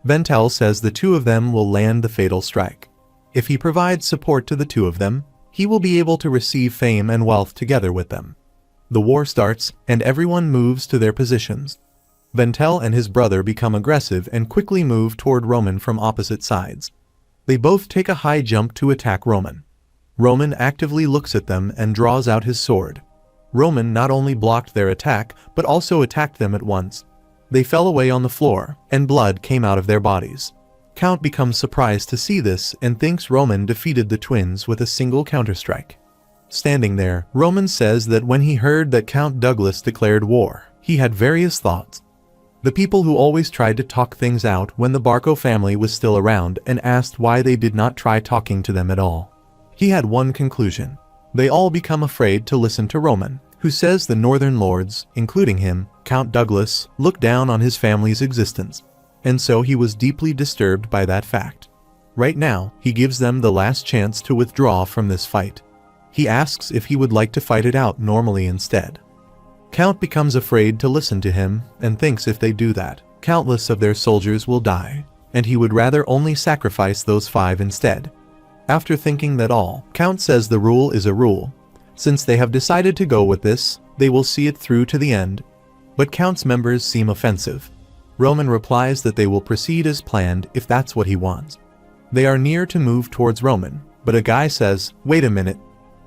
Ventel says the 2 of them will land the fatal strike. If he provides support to the 2 of them, he will be able to receive fame and wealth together with them. The war starts, and everyone moves to their positions. Ventel and his brother become aggressive and quickly move toward Roman from opposite sides. They both take a high jump to attack Roman. Roman actively looks at them and draws out his sword. Roman not only blocked their attack, but also attacked them at once. They fell away on the floor, and blood came out of their bodies. Count becomes surprised to see this and thinks Roman defeated the twins with a single counterstrike. Standing there, Roman says that when he heard that Count Douglas declared war, he had various thoughts. The people who always tried to talk things out when the Barco family was still around and asked why they did not try talking to them at all. He had one conclusion. They all become afraid to listen to Roman, who says the northern lords, including him, Count Douglas, look down on his family's existence, and so he was deeply disturbed by that fact. Right now, he gives them the last chance to withdraw from this fight. He asks if he would like to fight it out normally instead. Count becomes afraid to listen to him and thinks if they do that, countless of their soldiers will die, and he would rather only sacrifice those 5 instead. After thinking that all, Count says the rule is a rule. Since they have decided to go with this, they will see it through to the end. But Count's members seem offensive. Roman replies that they will proceed as planned if that's what he wants. They are near to move towards Roman, but a guy says, "Wait a minute."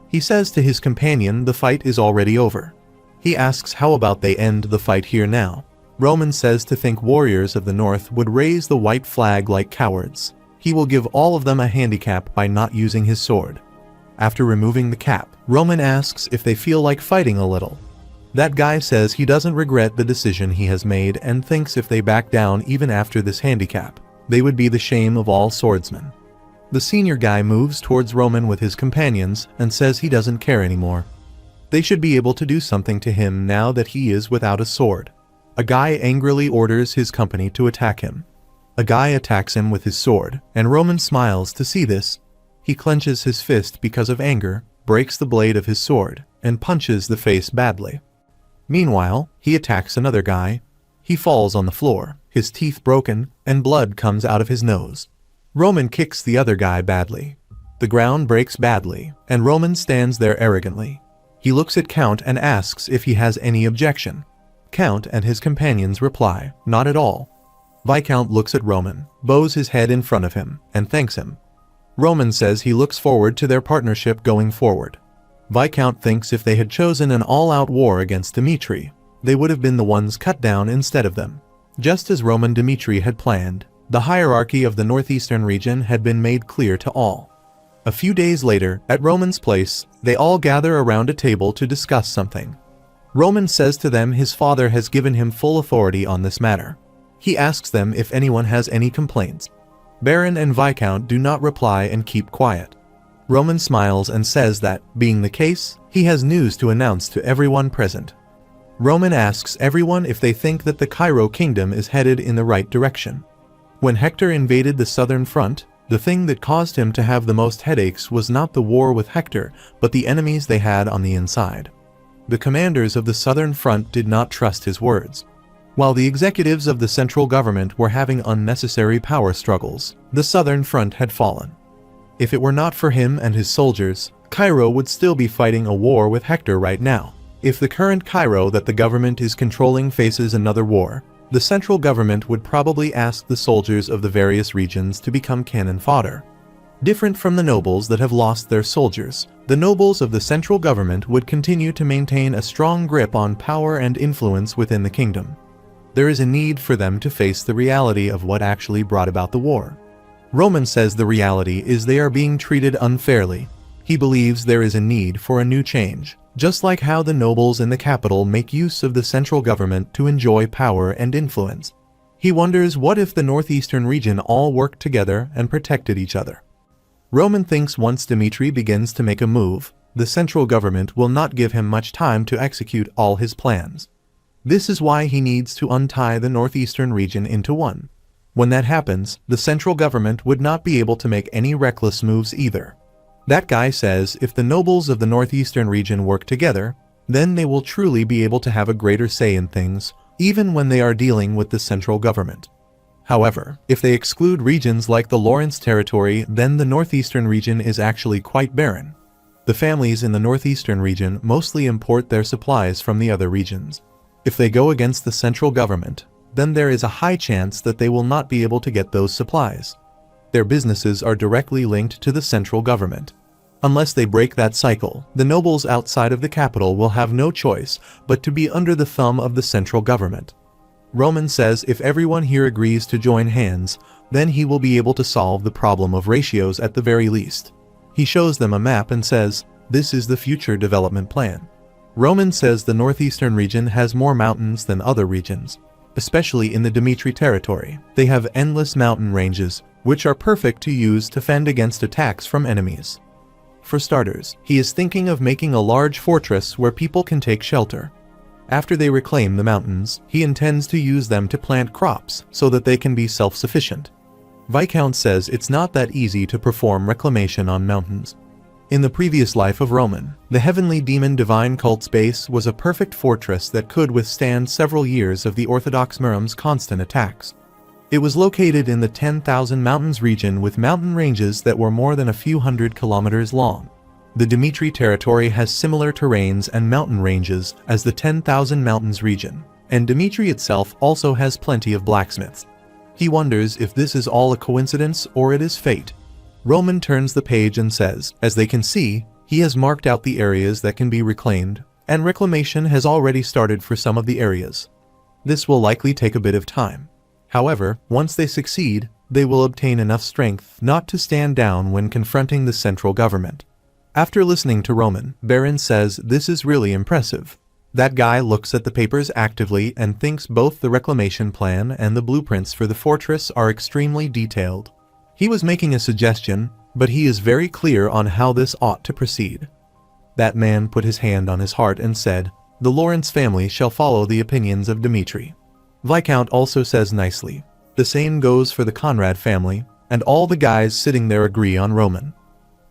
He says to his companion the fight is already over. He asks how about they end the fight here now. Roman says to think warriors of the north would raise the white flag like cowards. He will give all of them a handicap by not using his sword. After removing the cap, Roman asks if they feel like fighting a little. That guy says he doesn't regret the decision he has made and thinks if they back down even after this handicap, they would be the shame of all swordsmen. The senior guy moves towards Roman with his companions and says he doesn't care anymore. They should be able to do something to him now that he is without a sword. A guy angrily orders his company to attack him. A guy attacks him with his sword, and Roman smiles to see this. He clenches his fist because of anger, breaks the blade of his sword, and punches the face badly. Meanwhile, he attacks another guy. He falls on the floor, his teeth broken, and blood comes out of his nose. Roman kicks the other guy badly. The ground breaks badly, and Roman stands there arrogantly. He looks at Count and asks if he has any objection. Count and his companions reply, "Not at all." Viscount looks at Roman, bows his head in front of him, and thanks him. Roman says he looks forward to their partnership going forward. Viscount thinks if they had chosen an all-out war against Dmitri, they would have been the ones cut down instead of them. Just as Roman Dmitri had planned, the hierarchy of the northeastern region had been made clear to all. A few days later, at Roman's place, they all gather around a table to discuss something. Roman says to them his father has given him full authority on this matter. He asks them if anyone has any complaints. Baron and Viscount do not reply and keep quiet. Roman smiles and says that, being the case, he has news to announce to everyone present. Roman asks everyone if they think that the Cairo kingdom is headed in the right direction. When Hector invaded the southern front, the thing that caused him to have the most headaches was not the war with Hector, but the enemies they had on the inside. The commanders of the southern front did not trust his words. While the executives of the central government were having unnecessary power struggles, the southern front had fallen. If it were not for him and his soldiers, Cairo would still be fighting a war with Hector right now. If the current Cairo that the government is controlling faces another war, the central government would probably ask the soldiers of the various regions to become cannon fodder. Different from the nobles that have lost their soldiers, the nobles of the central government would continue to maintain a strong grip on power and influence within the kingdom. There is a need for them to face the reality of what actually brought about the war. Roman says the reality is they are being treated unfairly. He believes there is a need for a new change, just like how the nobles in the capital make use of the central government to enjoy power and influence. He wonders what if the northeastern region all worked together and protected each other. Roman thinks once Dmitri begins to make a move, the central government will not give him much time to execute all his plans. This is why he needs to untie the northeastern region into one. When that happens, the central government would not be able to make any reckless moves either. That guy says if the nobles of the northeastern region work together, then they will truly be able to have a greater say in things, even when they are dealing with the central government. However, if they exclude regions like the Lawrence territory, then the northeastern region is actually quite barren. The families in the northeastern region mostly import their supplies from the other regions. If they go against the central government, then there is a high chance that they will not be able to get those supplies. Their businesses are directly linked to the central government. Unless they break that cycle, the nobles outside of the capital will have no choice but to be under the thumb of the central government. Roman says if everyone here agrees to join hands, then he will be able to solve the problem of ratios at the very least. He shows them a map and says, "This is the future development plan." Roman says the northeastern region has more mountains than other regions. Especially in the Dmitri territory, they have endless mountain ranges, which are perfect to use to fend against attacks from enemies. For starters, he is thinking of making a large fortress where people can take shelter. After they reclaim the mountains, he intends to use them to plant crops so that they can be self-sufficient. Viscount says it's not that easy to perform reclamation on mountains. In the previous life of Roman, the heavenly demon divine cult's base was a perfect fortress that could withstand several years of the Orthodox Murum's constant attacks. It was located in the 10,000 mountains region with mountain ranges that were more than a few hundred kilometers long. The Dmitry territory has similar terrains and mountain ranges as the 10,000 Mountains region, and Dmitry itself also has plenty of blacksmiths. He wonders if this is all a coincidence or it is fate. Roman turns the page and says, as they can see, he has marked out the areas that can be reclaimed, and reclamation has already started for some of the areas. This will likely take a bit of time. However, once they succeed, they will obtain enough strength not to stand down when confronting the central government. After listening to Roman, Baron says this is really impressive. That guy looks at the papers actively and thinks both the reclamation plan and the blueprints for the fortress are extremely detailed. He was making a suggestion, but he is very clear on how this ought to proceed. That man put his hand on his heart and said, "The Lawrence family shall follow the opinions of Dmitry." Viscount also says nicely, "The same goes for the Conrad family," and all the guys sitting there agree on Roman.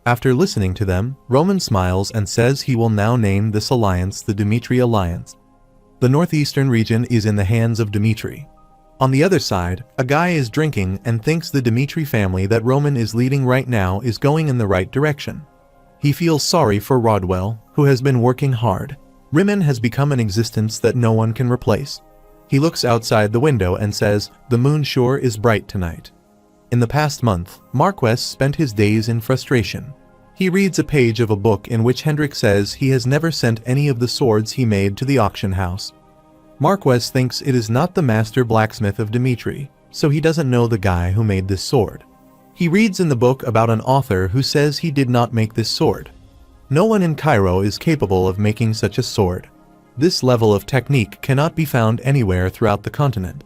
After listening to them, Roman smiles and says he will now name this alliance the Dmitry Alliance. The northeastern region is in the hands of Dmitry. On the other side, a guy is drinking and thinks the Dmitry family that Roman is leading right now is going in the right direction. He feels sorry for Rodwell, who has been working hard. Rimmon has become an existence that no one can replace. He looks outside the window and says, "The moon sure is bright tonight." In the past month, Marquess spent his days in frustration. He reads a page of a book in which Hendrik says he has never sent any of the swords he made to the auction house. Marquess thinks it is not the master blacksmith of Dmitry, so he doesn't know the guy who made this sword. He reads in the book about an author who says he did not make this sword. No one in Cairo is capable of making such a sword. This level of technique cannot be found anywhere throughout the continent.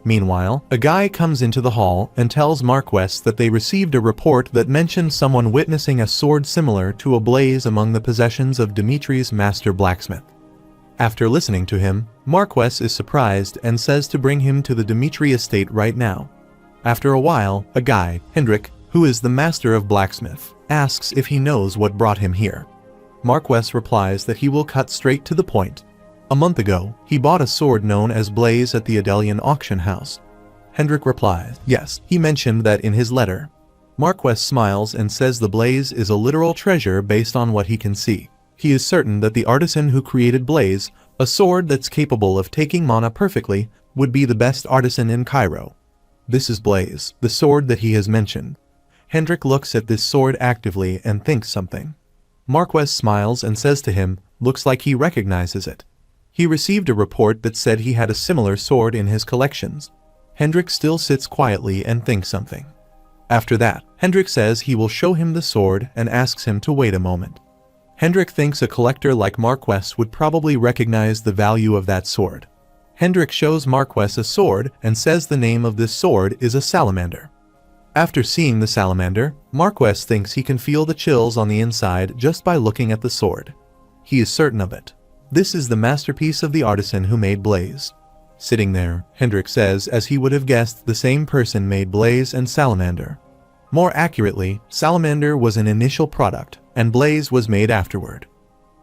Meanwhile, a guy comes into the hall and tells Marquess that they received a report that mentioned someone witnessing a sword similar to a blaze among the possessions of Dmitry's master blacksmith. After listening to him, Marquess is surprised and says to bring him to the Dmitry estate right now. After a while, a guy, Hendrik, who is the master of blacksmith, asks if he knows what brought him here. Marquess replies that he will cut straight to the point. A month ago, he bought a sword known as Blaze at the Adelian auction house. Hendrik replies, yes, he mentioned that in his letter. Marquess smiles and says the Blaze is a literal treasure based on what he can see. He is certain that the artisan who created Blaze, a sword that's capable of taking mana perfectly, would be the best artisan in Cairo. This is Blaze, the sword that he has mentioned. Hendrik looks at this sword actively and thinks something. Marquess smiles and says to him, looks like he recognizes it. He received a report that said he had a similar sword in his collections. Hendrik still sits quietly and thinks something. After that, Hendrik says he will show him the sword and asks him to wait a moment. Hendrik thinks a collector like Marquess would probably recognize the value of that sword. Hendrik shows Marquess a sword and says the name of this sword is a salamander. After seeing the salamander, Marquess thinks he can feel the chills on the inside just by looking at the sword. He is certain of it. This is the masterpiece of the artisan who made Blaze. Sitting there, Hendrik says as he would have guessed the same person made Blaze and Salamander. More accurately, Salamander was an initial product, and Blaze was made afterward.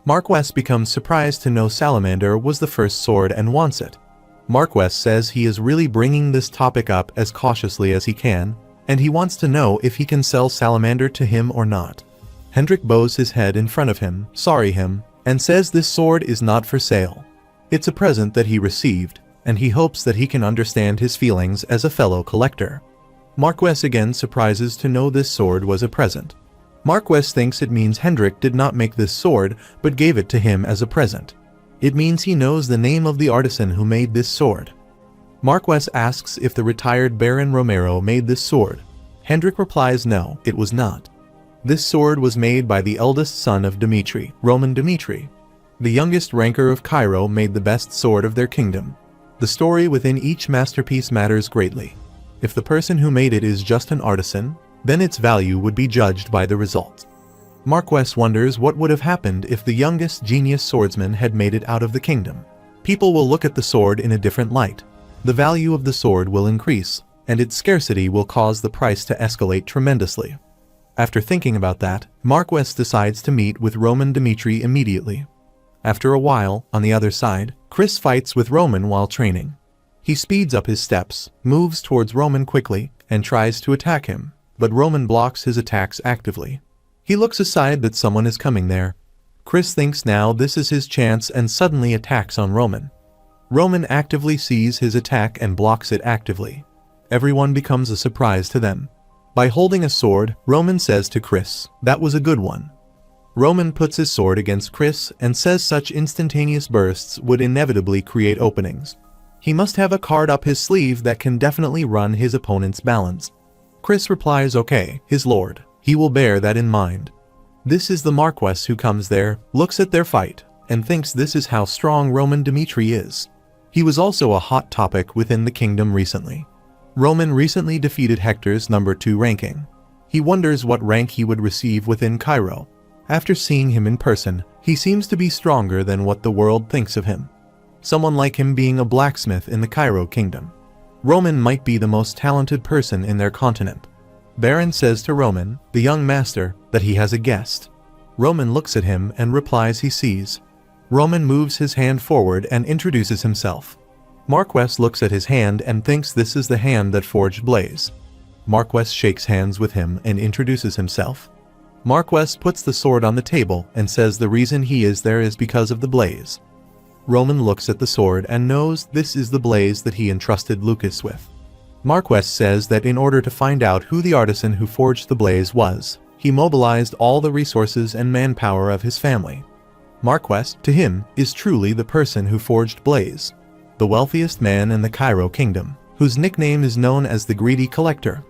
Marquess becomes surprised to know Salamander was the first sword and wants it. Marquess says he is really bringing this topic up as cautiously as he can, and he wants to know if he can sell Salamander to him or not. Hendrik bows his head in front of him, sorry him, and says this sword is not for sale. It's a present that he received, and he hopes that he can understand his feelings as a fellow collector. Marquess again surprises to know this sword was a present. Marquess thinks it means Hendrik did not make this sword, but gave it to him as a present. It means he knows the name of the artisan who made this sword. Marquess asks if the retired Baron Romero made this sword. Hendrik replies no, it was not. This sword was made by the eldest son of Dmitry, Roman Dmitry. The youngest ranker of Cairo made the best sword of their kingdom. The story within each masterpiece matters greatly. If the person who made it is just an artisan, then its value would be judged by the result. Marquess wonders what would have happened if the youngest genius swordsman had made it out of the kingdom. People will look at the sword in a different light. The value of the sword will increase, and its scarcity will cause the price to escalate tremendously. After thinking about that, Marquess decides to meet with Roman Dmitry immediately. After a while, on the other side, Chris fights with Roman while training. He speeds up his steps, moves towards Roman quickly, and tries to attack him, but Roman blocks his attacks actively. He looks aside that someone is coming there. Chris thinks now this is his chance and suddenly attacks on Roman. Roman actively sees his attack and blocks it actively. Everyone becomes a surprise to them. By holding a sword, Roman says to Chris, "That was a good one." Roman puts his sword against Chris and says such instantaneous bursts would inevitably create openings. He must have a card up his sleeve that can definitely run his opponent's balance. Chris replies, "Okay, his lord. He will bear that in mind." This is the Marquess who comes there, looks at their fight, and thinks this is how strong Roman Dimitri is. He was also a hot topic within the kingdom recently. Roman recently defeated Hector's #2 ranking. He wonders what rank he would receive within Cairo. After seeing him in person, he seems to be stronger than what the world thinks of him. Someone like him being a blacksmith in the Cairo kingdom. Roman might be the most talented person in their continent. Baron says to Roman, the young master, that he has a guest. Roman looks at him and replies he sees. Roman moves his hand forward and introduces himself. Marquess looks at his hand and thinks this is the hand that forged Blaze. Marquess shakes hands with him and introduces himself. Marquess puts the sword on the table and says the reason he is there is because of the blaze. Roman looks at the sword and knows this is the blaze that he entrusted Lucas with. Marquess says that in order to find out who the artisan who forged the blaze was, he mobilized all the resources and manpower of his family. Marquess, to him, is truly the person who forged Blaze, the wealthiest man in the Cairo kingdom, whose nickname is known as the Greedy Collector.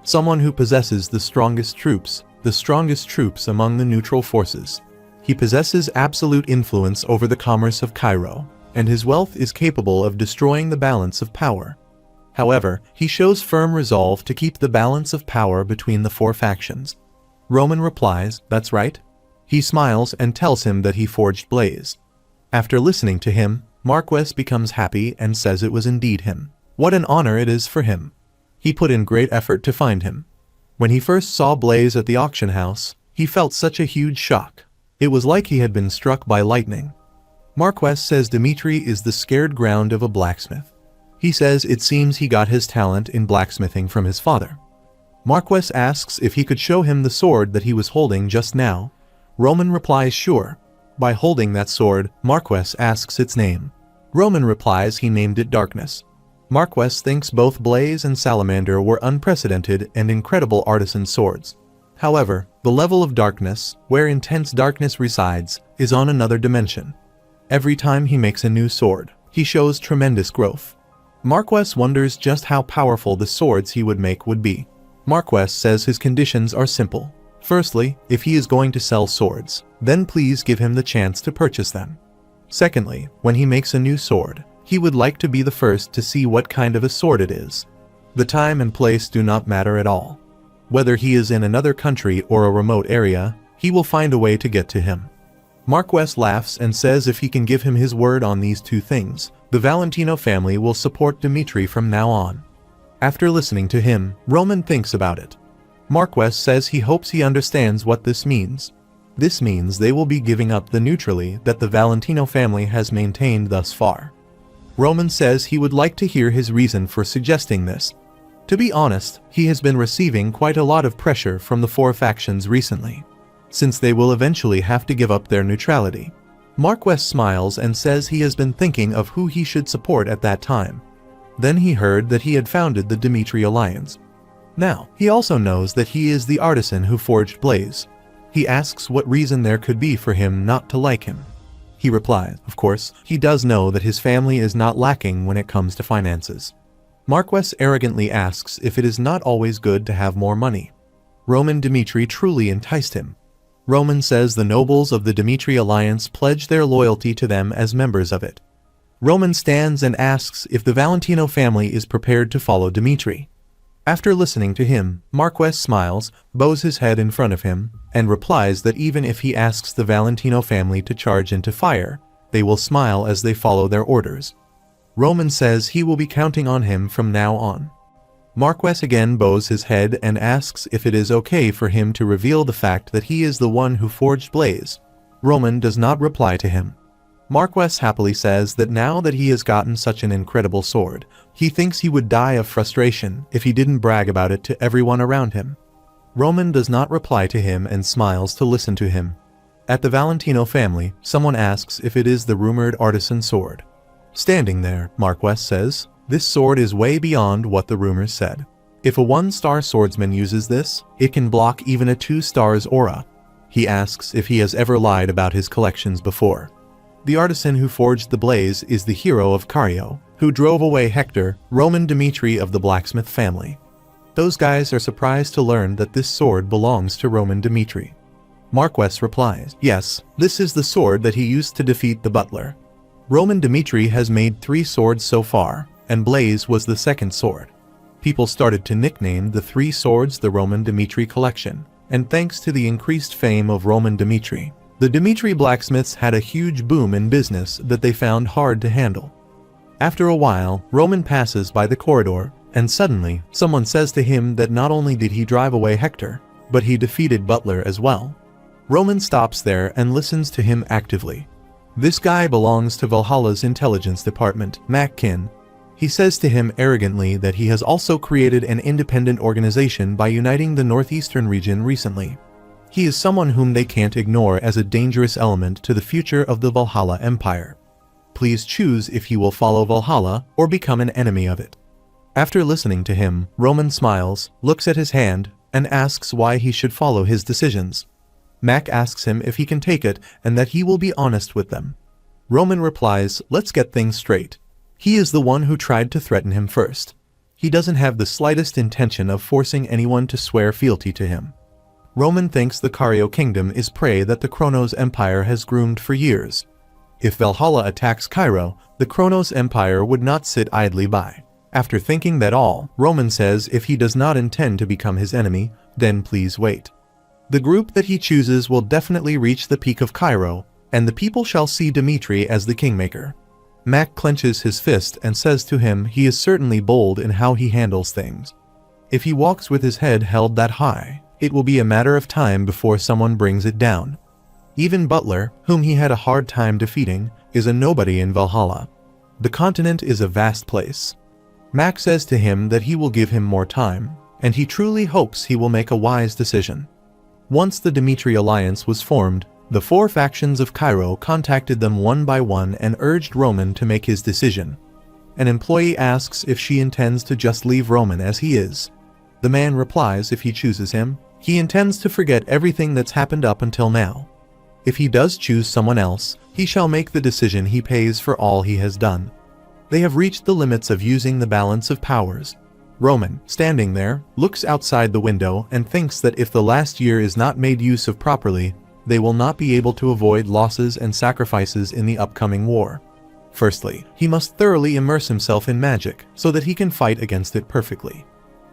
Someone who possesses the strongest troops among the neutral forces. He possesses absolute influence over the commerce of Cairo, and his wealth is capable of destroying the balance of power. However, he shows firm resolve to keep the balance of power between the four factions. Roman replies, "That's right." He smiles and tells him that he forged Blaze. After listening to him, Marquess becomes happy and says it was indeed him. What an honor it is for him. He put in great effort to find him. When he first saw Blaze at the auction house, he felt such a huge shock. It was like he had been struck by lightning. Marquess says Dimitri is the scared ground of a blacksmith. He says it seems he got his talent in blacksmithing from his father. Marquess asks if he could show him the sword that he was holding just now. Roman replies sure. By holding that sword, Marquess asks its name. Roman replies he named it Darkness. Marquess thinks both Blaze and Salamander were unprecedented and incredible artisan swords. However, the level of darkness, where intense darkness resides, is on another dimension. Every time he makes a new sword, he shows tremendous growth. Marquess wonders just how powerful the swords he would make would be. Marquess says his conditions are simple. Firstly, if he is going to sell swords, then please give him the chance to purchase them. Secondly, when he makes a new sword, he would like to be the first to see what kind of a sword it is. The time and place do not matter at all. Whether he is in another country or a remote area, he will find a way to get to him. Marquess laughs and says if he can give him his word on these two things, the Valentino family will support Dimitri from now on. After listening to him, Roman thinks about it. Marquess says he hopes he understands what this means. This means they will be giving up the neutrality that the Valentino family has maintained thus far. Roman says he would like to hear his reason for suggesting this. To be honest, he has been receiving quite a lot of pressure from the four factions recently, since they will eventually have to give up their neutrality. Marquess smiles and says he has been thinking of who he should support at that time. Then he heard that he had founded the Dimitri Alliance. Now, he also knows that he is the artisan who forged Blaze. He asks what reason there could be for him not to like him. He replies, of course, he does know that his family is not lacking when it comes to finances. Marquess arrogantly asks if it is not always good to have more money. Roman Dimitri truly enticed him. Roman says the nobles of the Dimitri Alliance pledge their loyalty to them as members of it. Roman stands and asks if the Valentino family is prepared to follow Dimitri. After listening to him, Marquess smiles, bows his head in front of him, and replies that even if he asks the Valentino family to charge into fire, they will smile as they follow their orders. Roman says he will be counting on him from now on. Marquess again bows his head and asks if it is okay for him to reveal the fact that he is the one who forged Blaze. Roman does not reply to him. Marquess happily says that now that he has gotten such an incredible sword, he thinks he would die of frustration if he didn't brag about it to everyone around him. Roman does not reply to him and smiles to listen to him. At the Valentino family, someone asks if it is the rumored artisan sword. Standing there, Marquess says, "This sword is way beyond what the rumors said. If a 1-star swordsman uses this, it can block even a 2-star's aura." He asks if he has ever lied about his collections before. The artisan who forged the blaze is the hero of Cairo, who drove away Hector, Roman Dmitri of the blacksmith family. Those guys are surprised to learn that this sword belongs to Roman Dmitri. Marquess replies, "Yes, this is the sword that he used to defeat the butler." Roman Dmitri has made 3 swords so far, and Blaze was the second sword. People started to nickname the 3 swords the Roman Dmitri collection, and thanks to the increased fame of Roman Dmitri, the Dmitri blacksmiths had a huge boom in business that they found hard to handle. After a while, Roman passes by the corridor, and suddenly, someone says to him that not only did he drive away Hector, but he defeated Butler as well. Roman stops there and listens to him actively. This guy belongs to Valhalla's intelligence department, Mackin. He says to him arrogantly that he has also created an independent organization by uniting the northeastern region recently. He is someone whom they can't ignore as a dangerous element to the future of the Valhalla Empire. Please choose if he will follow Valhalla or become an enemy of it. After listening to him, Roman smiles, looks at his hand, and asks why he should follow his decisions. Mac asks him if he can take it and that he will be honest with them. Roman replies, "Let's get things straight. He is the one who tried to threaten him first. He doesn't have the slightest intention of forcing anyone to swear fealty to him." Roman thinks the Cairo kingdom is prey that the Kronos Empire has groomed for years. If Valhalla attacks Cairo, the Kronos Empire would not sit idly by. After thinking that all, Roman says if he does not intend to become his enemy, then please wait. The group that he chooses will definitely reach the peak of Cairo, and the people shall see Dmitri as the kingmaker. Mac clenches his fist and says to him he is certainly bold in how he handles things. If he walks with his head held that high, it will be a matter of time before someone brings it down. Even Butler, whom he had a hard time defeating, is a nobody in Valhalla. The continent is a vast place. Mac says to him that he will give him more time, and he truly hopes he will make a wise decision. Once the Dmitri alliance was formed, the 4 factions of Cairo contacted them one by one and urged Roman to make his decision. An employee asks if she intends to just leave Roman as he is. The man replies if he chooses him, he intends to forget everything that's happened up until now. If he does choose someone else, he shall make the decision he pays for all he has done. They have reached the limits of using the balance of powers. Roman, standing there, looks outside the window and thinks that if the last year is not made use of properly, they will not be able to avoid losses and sacrifices in the upcoming war. Firstly, he must thoroughly immerse himself in magic so that he can fight against it perfectly.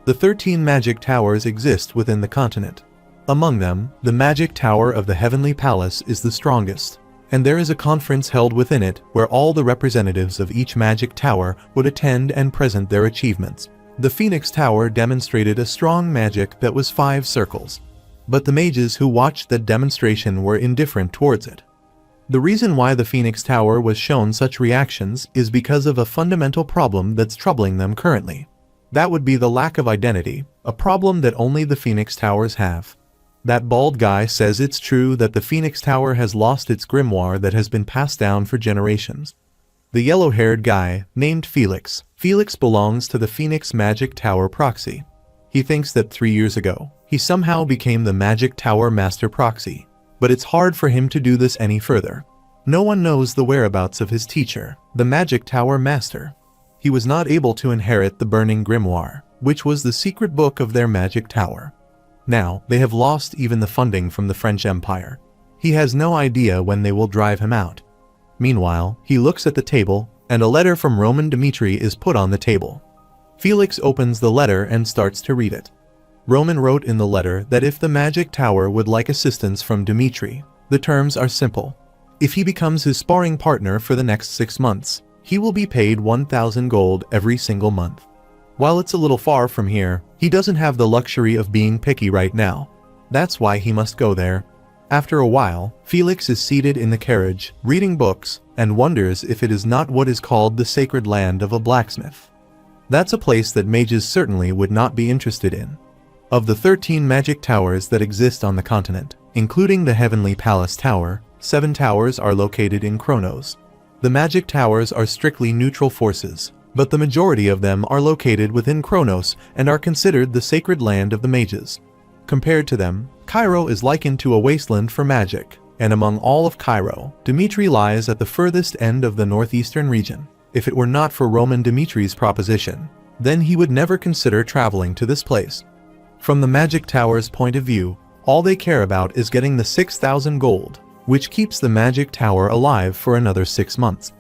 The 13 magic towers exist within the continent. Among them, the magic tower of the Heavenly Palace is the strongest, and there is a conference held within it where all the representatives of each magic tower would attend and present their achievements. The Phoenix Tower demonstrated a strong magic that was 5 circles, but the mages who watched that demonstration were indifferent towards it. The reason why the Phoenix Tower was shown such reactions is because of a fundamental problem that's troubling them currently. That would be the lack of identity, a problem that only the Phoenix Towers have. That bald guy says it's true that the Phoenix Tower has lost its grimoire that has been passed down for generations. The yellow-haired guy, named Felix belongs to the Phoenix Magic Tower proxy. He thinks that 3 years ago, he somehow became the Magic Tower Master proxy, but it's hard for him to do this any further. No one knows the whereabouts of his teacher, the Magic Tower Master. He was not able to inherit the Burning Grimoire, which was the secret book of their Magic Tower. Now, they have lost even the funding from the French Empire. He has no idea when they will drive him out. Meanwhile, he looks at the table, and a letter from Roman Dmitri is put on the table. Felix opens the letter and starts to read it. Roman wrote in the letter that if the Magic Tower would like assistance from Dmitri, the terms are simple. If he becomes his sparring partner for the next 6 months, he will be paid 1,000 gold every single month. While it's a little far from here, he doesn't have the luxury of being picky right now. That's why he must go there. After a while, Felix is seated in the carriage, reading books, and wonders if it is not what is called the sacred land of a blacksmith. That's a place that mages certainly would not be interested in. Of the 13 magic towers that exist on the continent, including the Heavenly Palace Tower, 7 towers are located in Kronos. The magic towers are strictly neutral forces, but the majority of them are located within Kronos and are considered the sacred land of the mages. Compared to them, Cairo is likened to a wasteland for magic, and among all of Cairo, Dimitri lies at the furthest end of the northeastern region. If it were not for Roman Dimitri's proposition, then he would never consider traveling to this place. From the magic tower's point of view, all they care about is getting the 6,000 gold, which keeps the magic tower alive for another 6 months.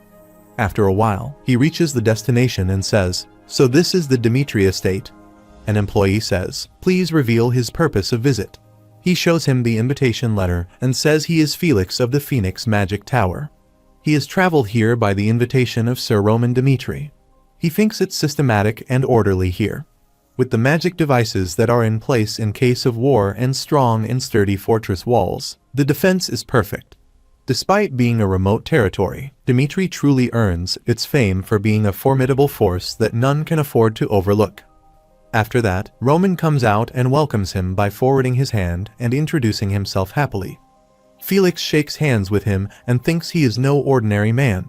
After a while, he reaches the destination and says, "So this is the Dimitri estate?" An employee says, "Please reveal his purpose of visit." He shows him the invitation letter and says he is Felix of the Phoenix Magic Tower. He has traveled here by the invitation of Sir Roman Dimitri. He thinks it's systematic and orderly here, with the magic devices that are in place in case of war and strong and sturdy fortress walls. The defense is perfect. Despite being a remote territory, Dimitri truly earns its fame for being a formidable force that none can afford to overlook. After that, Roman comes out and welcomes him by forwarding his hand and introducing himself happily. Felix shakes hands with him and thinks he is no ordinary man.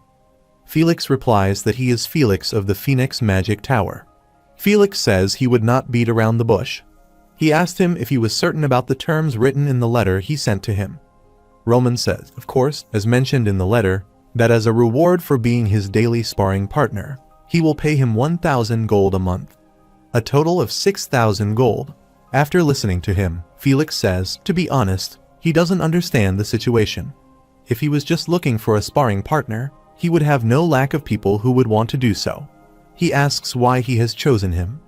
Felix replies that he is Felix of the Phoenix Magic Tower. Felix says he would not beat around the bush. He asked him if he was certain about the terms written in the letter he sent to him. Roman says, of course, as mentioned in the letter, that as a reward for being his daily sparring partner, he will pay him 1,000 gold a month. A total of 6,000 gold. After listening to him, Felix says, to be honest, he doesn't understand the situation. If he was just looking for a sparring partner, he would have no lack of people who would want to do so. He asks why he has chosen him.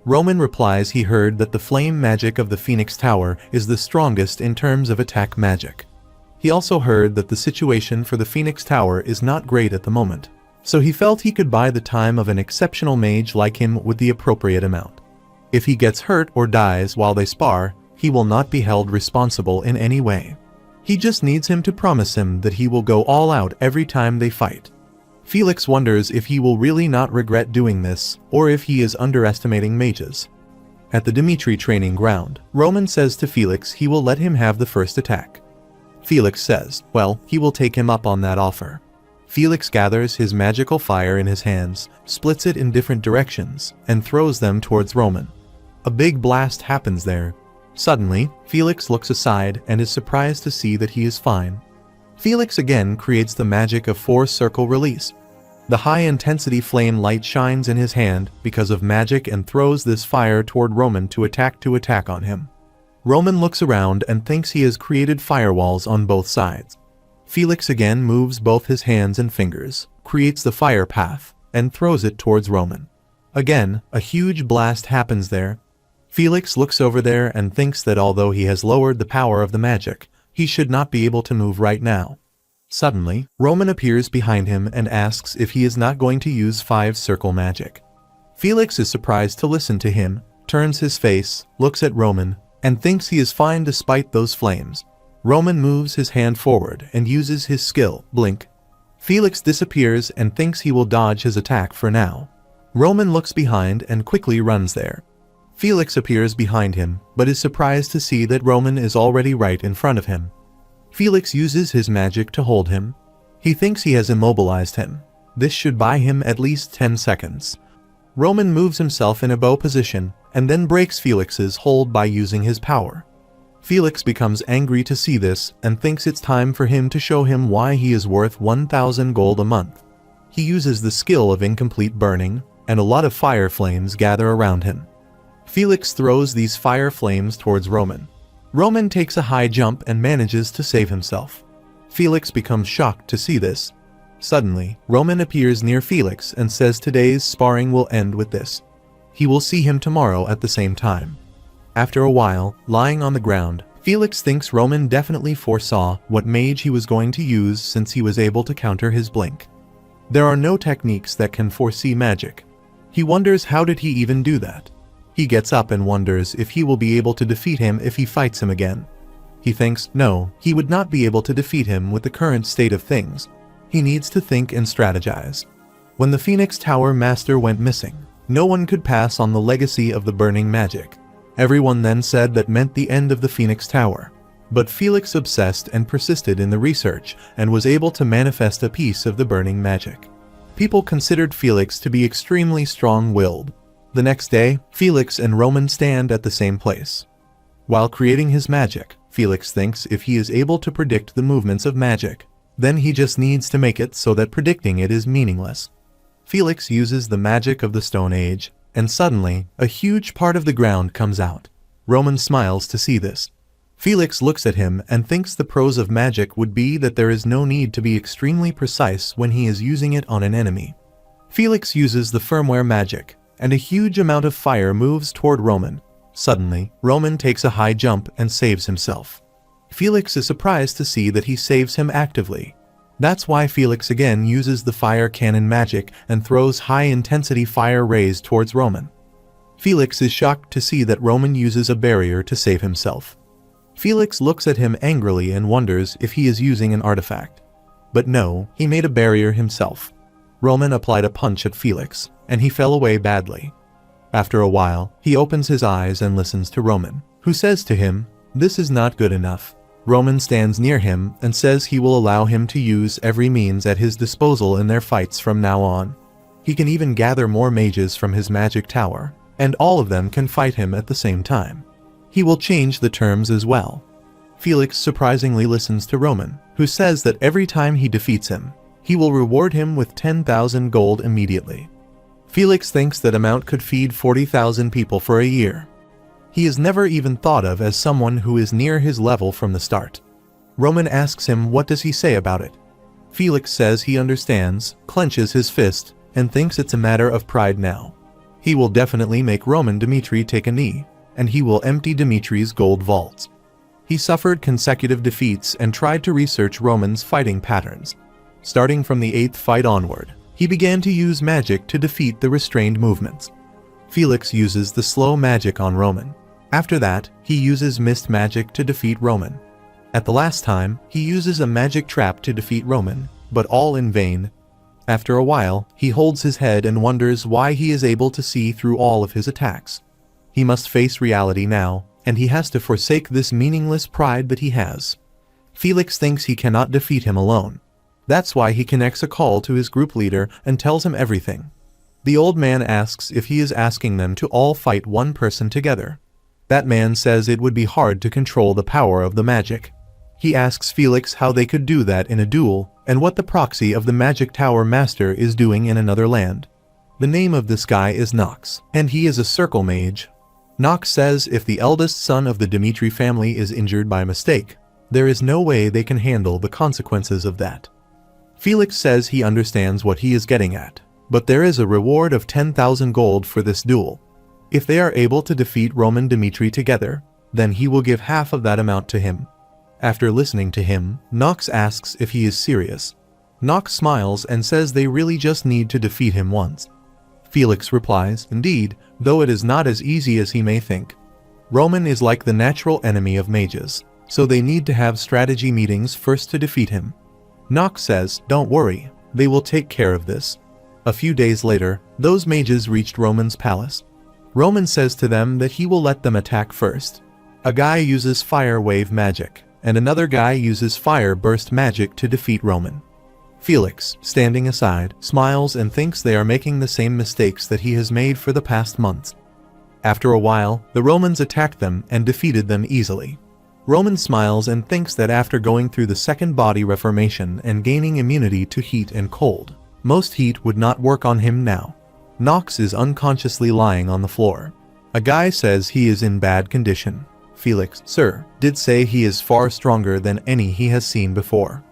Roman replies he heard that the flame magic of the Phoenix Tower is the strongest in terms of attack magic. He also heard that the situation for the Phoenix Tower is not great at the moment, so he felt he could buy the time of an exceptional mage like him with the appropriate amount. If he gets hurt or dies while they spar, he will not be held responsible in any way. He just needs him to promise him that he will go all out every time they fight. Felix wonders if he will really not regret doing this, or if he is underestimating mages. At the Dimitri training ground, Roman says to Felix he will let him have the first attack. Felix says, well, he will take him up on that offer. Felix gathers his magical fire in his hands, splits it in different directions, and throws them towards Roman. A big blast happens there. Suddenly, Felix looks aside and is surprised to see that he is fine. Felix again creates the magic of four-circle release. The high-intensity flame light shines in his hand because of magic and throws this fire toward Roman to attack on him. Roman looks around and thinks he has created firewalls on both sides. Felix again moves both his hands and fingers, creates the fire path, and throws it towards Roman. Again, a huge blast happens there. Felix looks over there and thinks that although he has lowered the power of the magic, he should not be able to move right now. Suddenly, Roman appears behind him and asks if he is not going to use five-circle magic. Felix is surprised to listen to him, turns his face, looks at Roman, and thinks he is fine despite those flames. Roman moves his hand forward and uses his skill, Blink. Felix disappears and thinks he will dodge his attack for now. Roman looks behind and quickly runs there. Felix appears behind him, but is surprised to see that Roman is already right in front of him. Felix uses his magic to hold him. He thinks he has immobilized him. This should buy him at least 10 seconds. Roman moves himself in a bow position and then breaks Felix's hold by using his power. Felix becomes angry to see this and thinks it's time for him to show him why he is worth 1,000 gold a month. He uses the skill of incomplete burning, and a lot of fire flames gather around him. Felix throws these fire flames towards Roman. Roman takes a high jump and manages to save himself. Felix becomes shocked to see this. Suddenly, Roman appears near Felix and says today's sparring will end with this. He will see him tomorrow at the same time. After a while, lying on the ground, Felix thinks Roman definitely foresaw what mage he was going to use since he was able to counter his blink. There are no techniques that can foresee magic. He wonders how did he even do that. He gets up and wonders if he will be able to defeat him if he fights him again. He thinks, no, he would not be able to defeat him with the current state of things. He needs to think and strategize. When the Phoenix Tower Master went missing, no one could pass on the legacy of the burning magic. Everyone then said that meant the end of the Phoenix Tower. But Felix obsessed and persisted in the research and was able to manifest a piece of the burning magic. People considered Felix to be extremely strong-willed. The next day, Felix and Roman stand at the same place. While creating his magic, Felix thinks if he is able to predict the movements of magic, then he just needs to make it so that predicting it is meaningless. Felix uses the magic of the Stone Age, and suddenly, a huge part of the ground comes out. Roman smiles to see this. Felix looks at him and thinks the pros of magic would be that there is no need to be extremely precise when he is using it on an enemy. Felix uses the firmware magic, and a huge amount of fire moves toward Roman. Suddenly, Roman takes a high jump and saves himself. Felix is surprised to see that he saves him actively. That's why Felix again uses the fire cannon magic and throws high-intensity fire rays towards Roman. Felix is shocked to see that Roman uses a barrier to save himself. Felix looks at him angrily and wonders if he is using an artifact. But no, he made a barrier himself. Roman applied a punch at Felix, and he fell away badly. After a while, he opens his eyes and listens to Roman, who says to him, "This is not good enough." Roman stands near him and says he will allow him to use every means at his disposal in their fights from now on. He can even gather more mages from his magic tower, and all of them can fight him at the same time. He will change the terms as well. Felix surprisingly listens to Roman, who says that every time he defeats him, he will reward him with 10,000 gold immediately. Felix thinks that amount could feed 40,000 people for a year. He is never even thought of as someone who is near his level from the start. Roman asks him what does he say about it. Felix says he understands, clenches his fist, and thinks it's a matter of pride now. He will definitely make Roman Dmitri take a knee, and he will empty Dmitri's gold vaults. He suffered consecutive defeats and tried to research Roman's fighting patterns. Starting from the 8th fight onward, he began to use magic to defeat the restrained movements. Felix uses the slow magic on Roman. After that, he uses mist magic to defeat Roman. At the last time, he uses a magic trap to defeat Roman, but all in vain. After a while, he holds his head and wonders why he is able to see through all of his attacks. He must face reality now, and he has to forsake this meaningless pride that he has. Felix thinks he cannot defeat him alone. That's why he connects a call to his group leader and tells him everything. The old man asks if he is asking them to all fight one person together. That man says it would be hard to control the power of the magic. He asks Felix how they could do that in a duel, and what the proxy of the magic tower master is doing in another land. The name of this guy is Nox, and he is a circle mage. Nox says if the eldest son of the Dmitri family is injured by mistake, there is no way they can handle the consequences of that. Felix says he understands what he is getting at, but there is a reward of 10,000 gold for this duel. If they are able to defeat Roman Dmitri together, then he will give half of that amount to him. After listening to him, Nox asks if he is serious. Nox smiles and says they really just need to defeat him once. Felix replies, indeed, though it is not as easy as he may think. Roman is like the natural enemy of mages, so they need to have strategy meetings first to defeat him. Nox says, don't worry, they will take care of this. A few days later, those mages reached Roman's palace. Roman says to them that he will let them attack first. A guy uses fire wave magic, and another guy uses fire burst magic to defeat Roman. Felix, standing aside, smiles and thinks they are making the same mistakes that he has made for the past months. After a while, the Romans attacked them and defeated them easily. Roman smiles and thinks that after going through the second body reformation and gaining immunity to heat and cold, most heat would not work on him now. Nox is unconsciously lying on the floor. A guy says he is in bad condition. Felix, sir, did say he is far stronger than any he has seen before.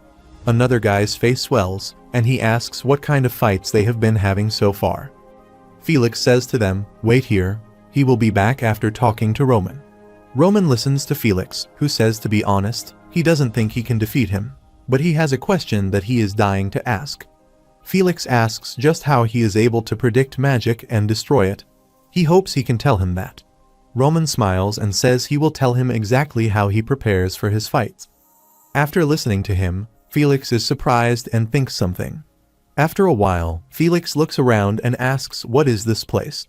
Another guy's face swells, and he asks what kind of fights they have been having so far. Felix says to them, wait here, he will be back after talking to Roman. Roman listens to Felix, who says to be honest, he doesn't think he can defeat him, but he has a question that he is dying to ask. Felix asks just how he is able to predict magic and destroy it. He hopes he can tell him that. Roman smiles and says he will tell him exactly how he prepares for his fights. After listening to him, Felix is surprised and thinks something. After a while, Felix looks around and asks what is this place.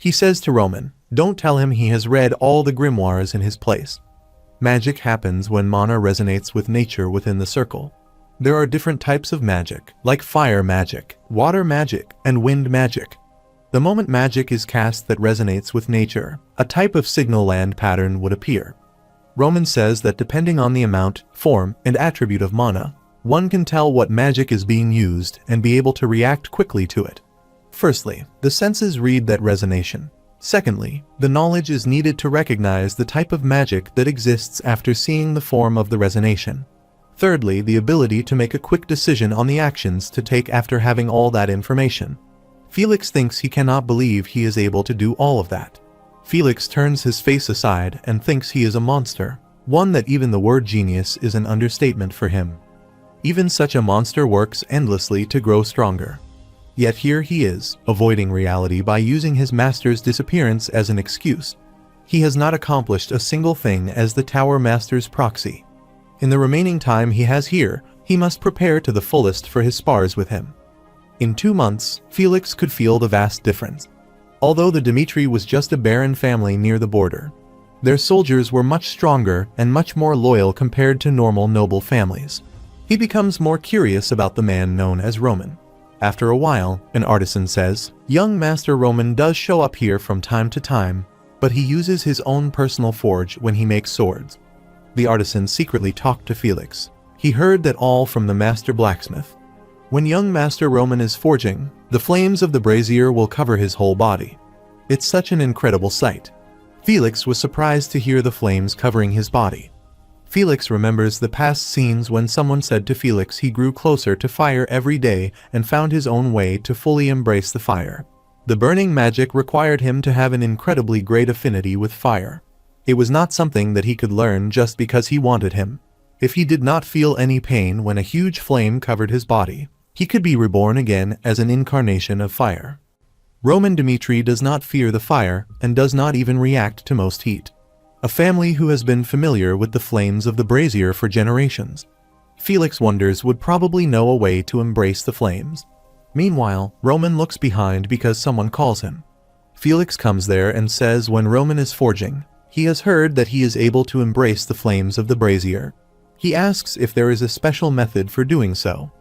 He says to Roman, "Don't tell him he has read all the grimoires in his place." Magic happens when mana resonates with nature within the circle. There are different types of magic, like fire magic, water magic, and wind magic. The moment magic is cast that resonates with nature, a type of signal land pattern would appear. Roman says that depending on the amount, form, and attribute of mana, one can tell what magic is being used and be able to react quickly to it. Firstly, the senses read that resonation. Secondly, the knowledge is needed to recognize the type of magic that exists after seeing the form of the resonation. Thirdly, the ability to make a quick decision on the actions to take after having all that information. Felix thinks he cannot believe he is able to do all of that. Felix turns his face aside and thinks he is a monster, one that even the word genius is an understatement for him. Even such a monster works endlessly to grow stronger. Yet here he is, avoiding reality by using his master's disappearance as an excuse. He has not accomplished a single thing as the Tower Master's proxy. In the remaining time he has here, he must prepare to the fullest for his spars with him. In 2 months, Felix could feel the vast difference. Although the Dmitri was just a barren family near the border, their soldiers were much stronger and much more loyal compared to normal noble families. He becomes more curious about the man known as Roman. After a while, an artisan says, "Young Master Roman does show up here from time to time, but he uses his own personal forge when he makes swords." The artisan secretly talked to Felix. He heard that all from the master blacksmith. When young Master Roman is forging, the flames of the brazier will cover his whole body. It's such an incredible sight. Felix was surprised to hear the flames covering his body. Felix remembers the past scenes when someone said to Felix he grew closer to fire every day and found his own way to fully embrace the fire. The burning magic required him to have an incredibly great affinity with fire. It was not something that he could learn just because he wanted him. If he did not feel any pain when a huge flame covered his body, he could be reborn again as an incarnation of fire. Roman Dmitri does not fear the fire and does not even react to most heat. A family who has been familiar with the flames of the brazier for generations. Felix wonders would probably know a way to embrace the flames. Meanwhile, Roman looks behind because someone calls him. Felix comes there and says when Roman is forging, he has heard that he is able to embrace the flames of the brazier. He asks if there is a special method for doing so.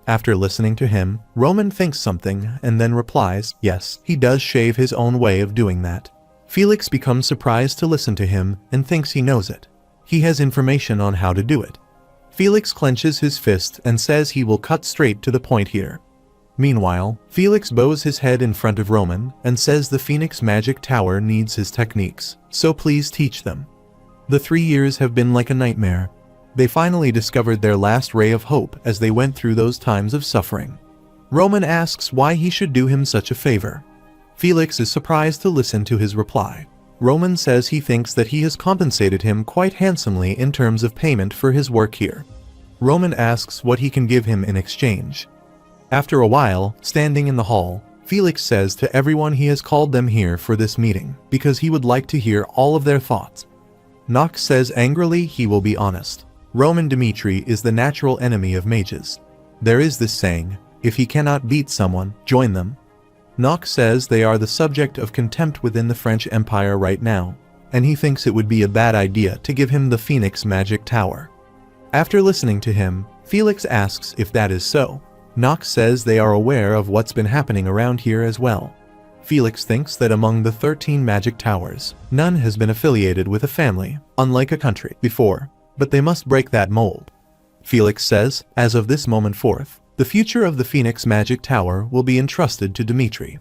After listening to him, Roman thinks something and then replies, yes, he does shave his own way of doing that. Felix becomes surprised to listen to him and thinks he knows it. He has information on how to do it. Felix clenches his fist and says he will cut straight to the point here. Meanwhile, Felix bows his head in front of Roman and says the Phoenix Magic Tower needs his techniques, so please teach them. The 3 years have been like a nightmare. They finally discovered their last ray of hope as they went through those times of suffering. Roman asks why he should do him such a favor. Felix is surprised to listen to his reply. Roman says he thinks that he has compensated him quite handsomely in terms of payment for his work here. Roman asks what he can give him in exchange. After a while, standing in the hall, Felix says to everyone he has called them here for this meeting because he would like to hear all of their thoughts. Nox says angrily he will be honest. Roman Dmitri is the natural enemy of mages. There is this saying, if he cannot beat someone, join them. Nox says they are the subject of contempt within the French Empire right now, and he thinks it would be a bad idea to give him the Phoenix Magic Tower. After listening to him, Felix asks if that is so. Nox says they are aware of what's been happening around here as well. Felix thinks that among the 13 magic towers, none has been affiliated with a family, unlike a country, before, but they must break that mold. Felix says, as of this moment forth, the future of the Phoenix Magic Tower will be entrusted to Dmitri.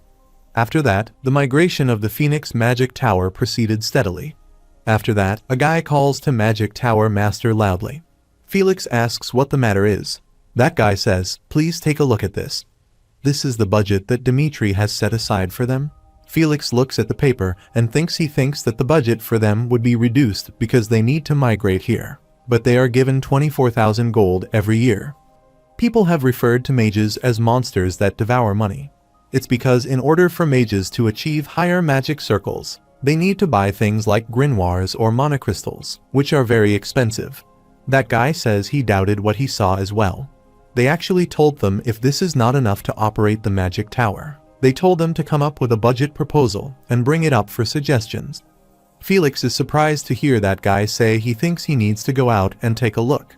After that, the migration of the Phoenix Magic Tower proceeded steadily. After that, a guy calls to Magic Tower Master loudly. Felix asks what the matter is. That guy says, please take a look at this. This is the budget that Dmitri has set aside for them. Felix looks at the paper and thinks that the budget for them would be reduced because they need to migrate here. But they are given 24,000 gold every year. People have referred to mages as monsters that devour money. It's because in order for mages to achieve higher magic circles, they need to buy things like grimoires or monocrystals, which are very expensive. That guy says he doubted what he saw as well. They actually told them if this is not enough to operate the magic tower, They told them to come up with a budget proposal and bring it up for suggestions. Felix is surprised to hear that guy say he thinks he needs to go out and take a look.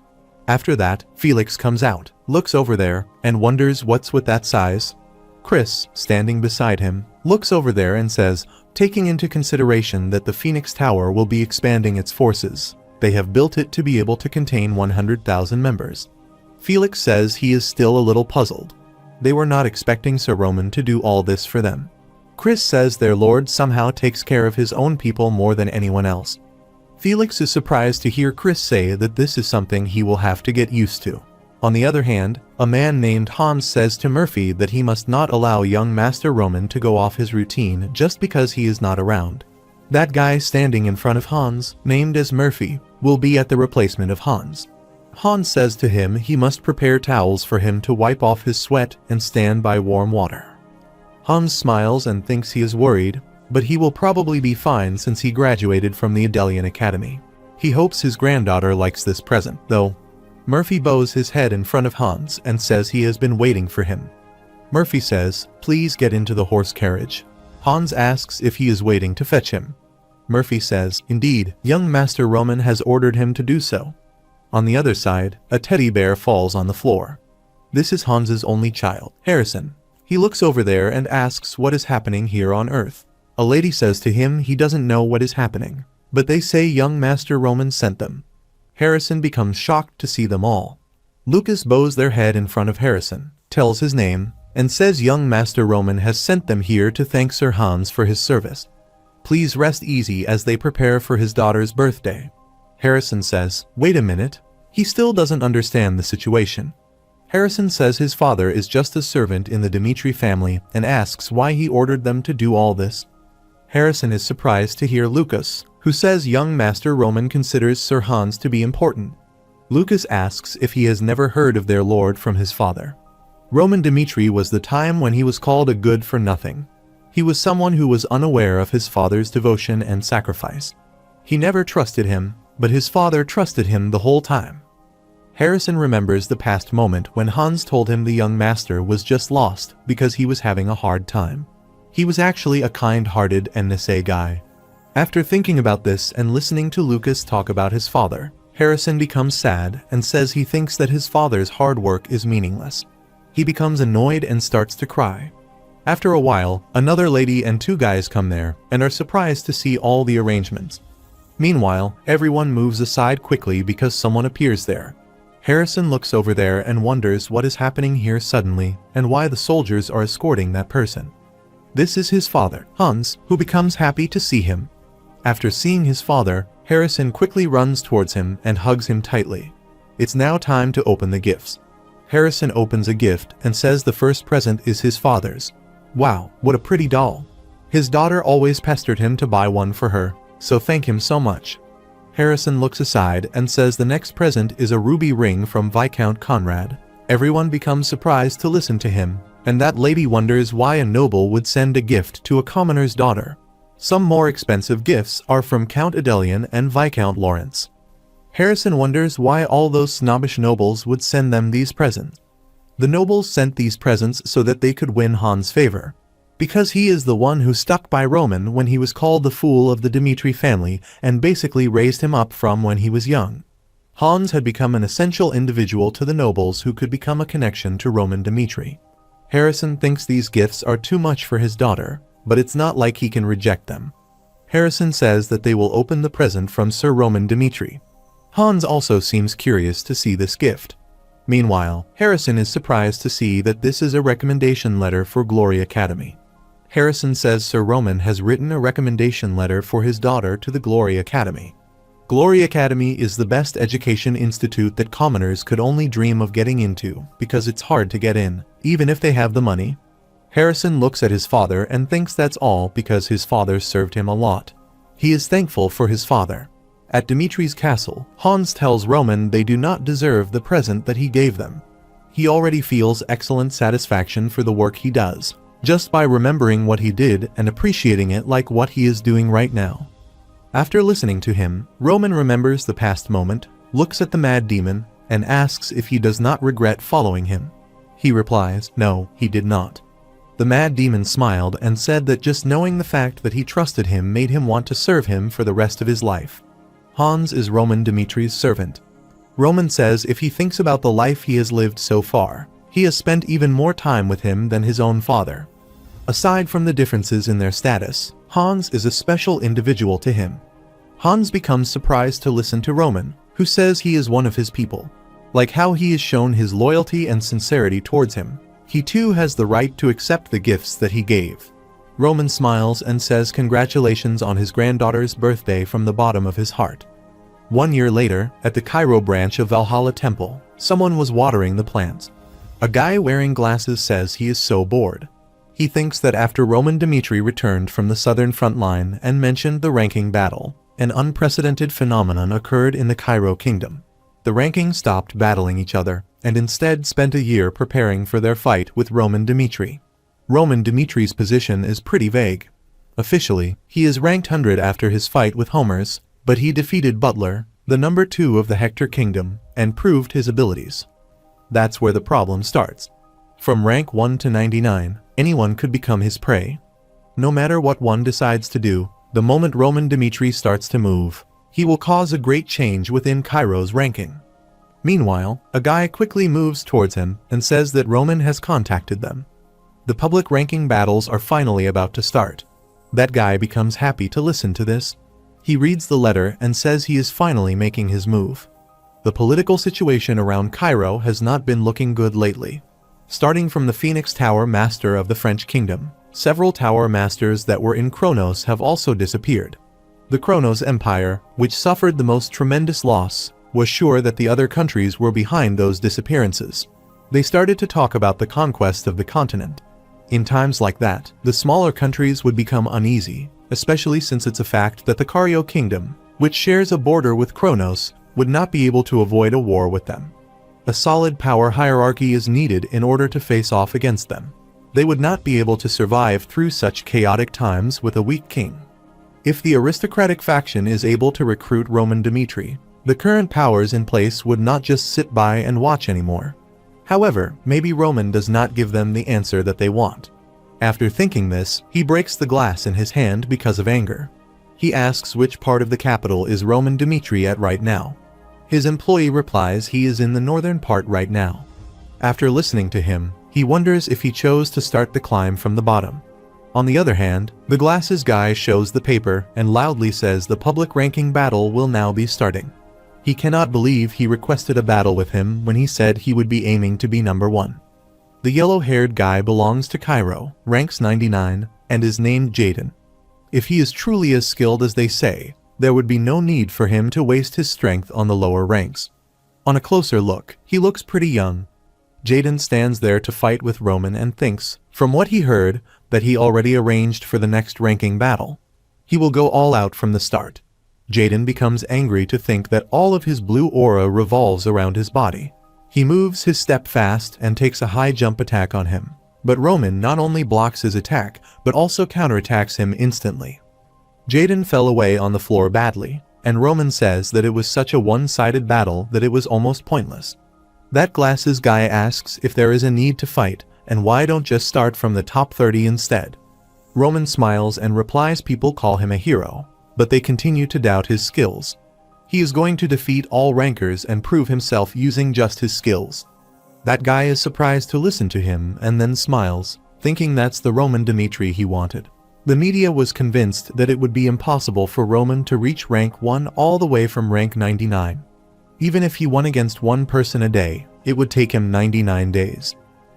After that, Felix comes out, looks over there, and wonders what's with that size. Chris, standing beside him, looks over there and says, taking into consideration that the Phoenix Tower will be expanding its forces, they have built it to be able to contain 100,000 members. Felix says he is still a little puzzled. They were not expecting Sir Roman to do all this for them. Chris says their lord somehow takes care of his own people more than anyone else. Felix is surprised to hear Chris say that this is something he will have to get used to. On the other hand, a man named Hans says to Murphy that he must not allow young Master Roman to go off his routine just because he is not around. That guy standing in front of Hans, named as Murphy, will be at the replacement of Hans. Hans says to him he must prepare towels for him to wipe off his sweat and stand by warm water. Hans smiles and thinks he is worried, but he will probably be fine since he graduated from the Adelian Academy. He hopes his granddaughter likes this present, though. Murphy bows his head in front of Hans and says he has been waiting for him. Murphy says, please get into the horse carriage. Hans asks if he is waiting to fetch him. Murphy says, indeed, young Master Roman has ordered him to do so. On the other side, a teddy bear falls on the floor. This is Hans's only child, Harrison. He looks over there and asks what is happening here on Earth. A lady says to him he doesn't know what is happening, but they say young Master Roman sent them. Harrison becomes shocked to see them all. Lucas bows their head in front of Harrison, tells his name, and says young Master Roman has sent them here to thank Sir Hans for his service. Please rest easy as they prepare for his daughter's birthday. Harrison says, wait a minute. He still doesn't understand the situation. Harrison says his father is just a servant in the Dimitri family and asks why he ordered them to do all this. Harrison is surprised to hear Lucas, who says young Master Roman considers Sir Hans to be important. Lucas asks if he has never heard of their lord from his father. Roman Dimitri was the time when he was called a good-for-nothing. He was someone who was unaware of his father's devotion and sacrifice. He never trusted him, but his father trusted him the whole time. Harrison remembers the past moment when Hans told him the young master was just lost because he was having a hard time. He was actually a kind-hearted and nice guy. After thinking about this and listening to Lucas talk about his father, Harrison becomes sad and says he thinks that his father's hard work is meaningless. He becomes annoyed and starts to cry. After a while, another lady and two guys come there and are surprised to see all the arrangements. Meanwhile, everyone moves aside quickly because someone appears there. Harrison looks over there and wonders what is happening here suddenly and why the soldiers are escorting that person. This is his father, Hans, who becomes happy to see him. After seeing his father, Harrison quickly runs towards him and hugs him tightly. It's now time to open the gifts. Harrison opens a gift and says the first present is his father's. Wow, what a pretty doll. His daughter always pestered him to buy one for her, so thank him so much. Harrison looks aside and says the next present is a ruby ring from Viscount Conrad. Everyone becomes surprised to listen to him, and that lady wonders why a noble would send a gift to a commoner's daughter. Some more expensive gifts are from Count Adelian and Viscount Lawrence. Harrison wonders why all those snobbish nobles would send them these presents. The nobles sent these presents so that they could win Hans' favor. Because he is the one who stuck by Roman when he was called the fool of the Dimitri family and basically raised him up from when he was young. Hans had become an essential individual to the nobles who could become a connection to Roman Dimitri. Harrison thinks these gifts are too much for his daughter, but it's not like he can reject them. Harrison says that they will open the present from Sir Roman Dimitri. Hans also seems curious to see this gift. Meanwhile, Harrison is surprised to see that this is a recommendation letter for Glory Academy. Harrison says Sir Roman has written a recommendation letter for his daughter to the Glory Academy. Glory Academy is the best education institute that commoners could only dream of getting into because it's hard to get in, even if they have the money. Harrison looks at his father and thinks that's all because his father served him a lot. He is thankful for his father. At Dimitri's castle, Hans tells Roman they do not deserve the present that he gave them. He already feels excellent satisfaction for the work he does, just by remembering what he did and appreciating it like what he is doing right now. After listening to him, Roman remembers the past moment, looks at the mad demon, and asks if he does not regret following him. He replies, no, he did not. The mad demon smiled and said that just knowing the fact that he trusted him made him want to serve him for the rest of his life. Hans is Roman Dimitri's servant. Roman says if he thinks about the life he has lived so far, he has spent even more time with him than his own father. Aside from the differences in their status, Hans is a special individual to him. Hans becomes surprised to listen to Roman, who says he is one of his people. Like how he has shown his loyalty and sincerity towards him, he too has the right to accept the gifts that he gave. Roman smiles and says congratulations on his granddaughter's birthday from the bottom of his heart. 1 year later, at the Cairo branch of Valhalla Temple, someone was watering the plants. A guy wearing glasses says he is so bored. He thinks that after Roman Dimitri returned from the southern front line and mentioned the ranking battle, an unprecedented phenomenon occurred in the Cairo kingdom. The ranking stopped battling each other, and instead spent a year preparing for their fight with Roman Dimitri. Roman Dimitri's position is pretty vague. Officially, he is ranked 100 after his fight with Homers, but he defeated Butler, the number 2 of the Hector kingdom, and proved his abilities. That's where the problem starts. From rank 1 to 99, anyone could become his prey. No matter what one decides to do, the moment Roman Dimitri starts to move, he will cause a great change within Cairo's ranking. Meanwhile, a guy quickly moves towards him and says that Roman has contacted them. The public ranking battles are finally about to start. That guy becomes happy to listen to this. He reads the letter and says he is finally making his move. The political situation around Cairo has not been looking good lately. Starting from the Phoenix Tower Master of the French Kingdom, several tower masters that were in Kronos have also disappeared. The Kronos Empire, which suffered the most tremendous loss, was sure that the other countries were behind those disappearances. They started to talk about the conquest of the continent. In times like that, the smaller countries would become uneasy, especially since it's a fact that the Cairo Kingdom, which shares a border with Kronos, would not be able to avoid a war with them. A solid power hierarchy is needed in order to face off against them. They would not be able to survive through such chaotic times with a weak king. If the aristocratic faction is able to recruit Roman Dimitri, the current powers in place would not just sit by and watch anymore. However, maybe Roman does not give them the answer that they want. After thinking this, he breaks the glass in his hand because of anger. He asks which part of the capital is Roman Dimitri at right now. His employee replies he is in the northern part right now. After listening to him, he wonders if he chose to start the climb from the bottom. On the other hand, the glasses guy shows the paper and loudly says the public ranking battle will now be starting. He cannot believe he requested a battle with him when he said he would be aiming to be number 1. The yellow-haired guy belongs to Cairo, ranks 99, and is named Jaden. If he is truly as skilled as they say, there would be no need for him to waste his strength on the lower ranks. On a closer look, he looks pretty young. Jaden stands there to fight with Roman and thinks, from what he heard, that he already arranged for the next ranking battle. He will go all out from the start. Jaden becomes angry to think that all of his blue aura revolves around his body. He moves his step fast and takes a high jump attack on him. But Roman not only blocks his attack, but also counterattacks him instantly. Jaden fell away on the floor badly, and Roman says that it was such a one-sided battle that it was almost pointless. That glasses guy asks if there is a need to fight, and why don't just start from the top 30 instead. Roman smiles and replies people call him a hero, but they continue to doubt his skills. He is going to defeat all rankers and prove himself using just his skills. That guy is surprised to listen to him and then smiles, thinking that's the Roman Dimitri he wanted. The media was convinced that it would be impossible for Roman to reach rank 1 all the way from rank 99. Even if he won against one person a day, it would take him 99 days.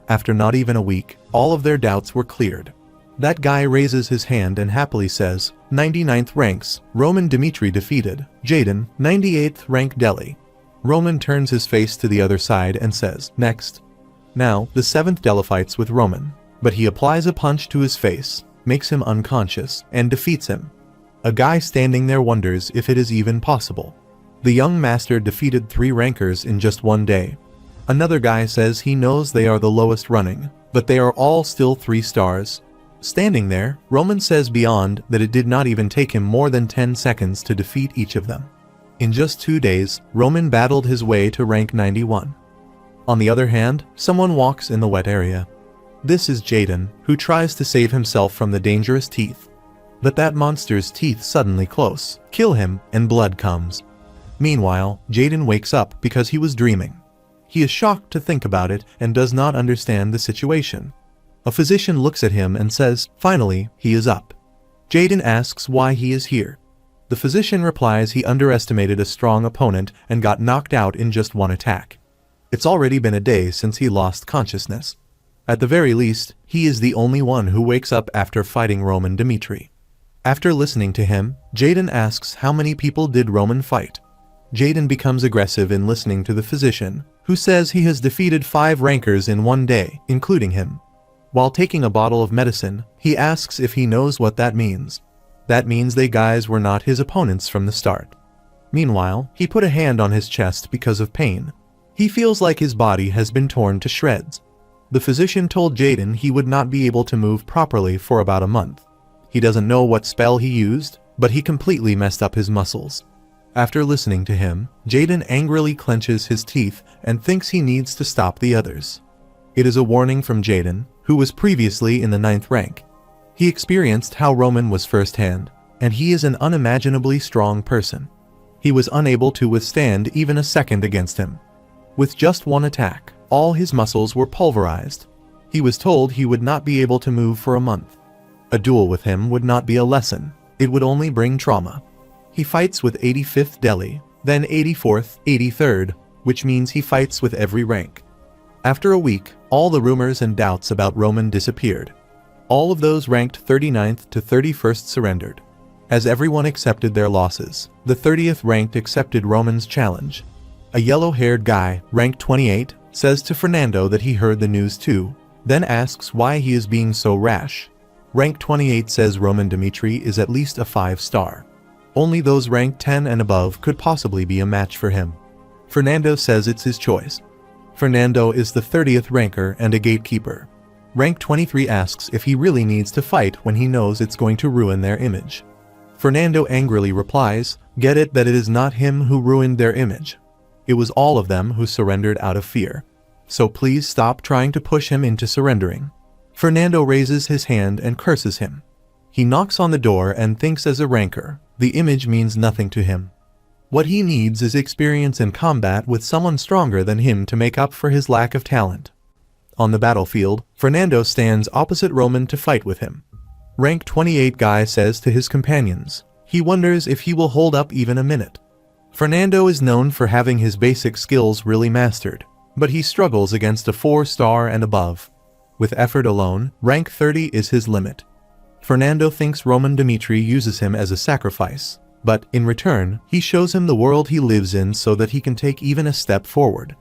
After not even a week, all of their doubts were cleared. That guy raises his hand and happily says, 99th ranks, Roman Dimitri defeated, Jaden, 98th rank Delhi. Roman turns his face to the other side and says, next. Now, the 7th Delhi fights with Roman, but he applies a punch to his face, makes him unconscious, and defeats him. A guy standing there wonders if it is even possible. The young master defeated 3 rankers in just one day. Another guy says he knows they are the lowest running, but they are all still 3 stars. Standing there, Roman says beyond that it did not even take him more than 10 seconds to defeat each of them. In just 2 days, Roman battled his way to rank 91. On the other hand, someone walks in the wet area. This is Jaden, who tries to save himself from the dangerous teeth. But that monster's teeth suddenly close, kill him, and blood comes. Meanwhile, Jaden wakes up because he was dreaming. He is shocked to think about it and does not understand the situation. A physician looks at him and says, finally, he is up. Jaden asks why he is here. The physician replies he underestimated a strong opponent and got knocked out in just one attack. It's already been a day since he lost consciousness. At the very least, he is the only one who wakes up after fighting Roman Dimitri. After listening to him, Jaden asks how many people did Roman fight. Jaden becomes aggressive in listening to the physician, who says he has defeated 5 rankers in one day, including him. While taking a bottle of medicine, he asks if he knows what that means. That means they guys were not his opponents from the start. Meanwhile, he put a hand on his chest because of pain. He feels like his body has been torn to shreds. The physician told Jaden he would not be able to move properly for about a month. He doesn't know what spell he used, but he completely messed up his muscles. After listening to him, Jaden angrily clenches his teeth and thinks he needs to stop the others. It is a warning from Jaden, who was previously in the 9th rank. He experienced how Roman was firsthand, and he is an unimaginably strong person. He was unable to withstand even a second against him. With just one attack, all his muscles were pulverized. He was told he would not be able to move for a month. A duel with him would not be a lesson, it would only bring trauma. He fights with 85th Delhi, then 84th, 83rd, which means he fights with every rank. After a week, all the rumors and doubts about Roman disappeared. All of those ranked 39th to 31st surrendered. As everyone accepted their losses, the 30th ranked accepted Roman's challenge. A yellow-haired guy, ranked 28, says to Fernando that he heard the news too, then asks why he is being so rash. Rank 28 says Roman Dimitri is at least a 5-star. Only those ranked 10 and above could possibly be a match for him. Fernando says it's his choice. Fernando is the 30th ranker and a gatekeeper. Rank 23 asks if he really needs to fight when he knows it's going to ruin their image. Fernando angrily replies, get it that it is not him who ruined their image. It was all of them who surrendered out of fear. So please stop trying to push him into surrendering. Fernando raises his hand and curses him. He knocks on the door and thinks as a ranker, the image means nothing to him. What he needs is experience in combat with someone stronger than him to make up for his lack of talent. On the battlefield, Fernando stands opposite Roman to fight with him. Rank 28 guy says to his companions, he wonders if he will hold up even a minute. Fernando is known for having his basic skills really mastered, but he struggles against a 4-star and above. With effort alone, rank 30 is his limit. Fernando thinks Roman Dimitri uses him as a sacrifice, but in return, he shows him the world he lives in so that he can take even a step forward.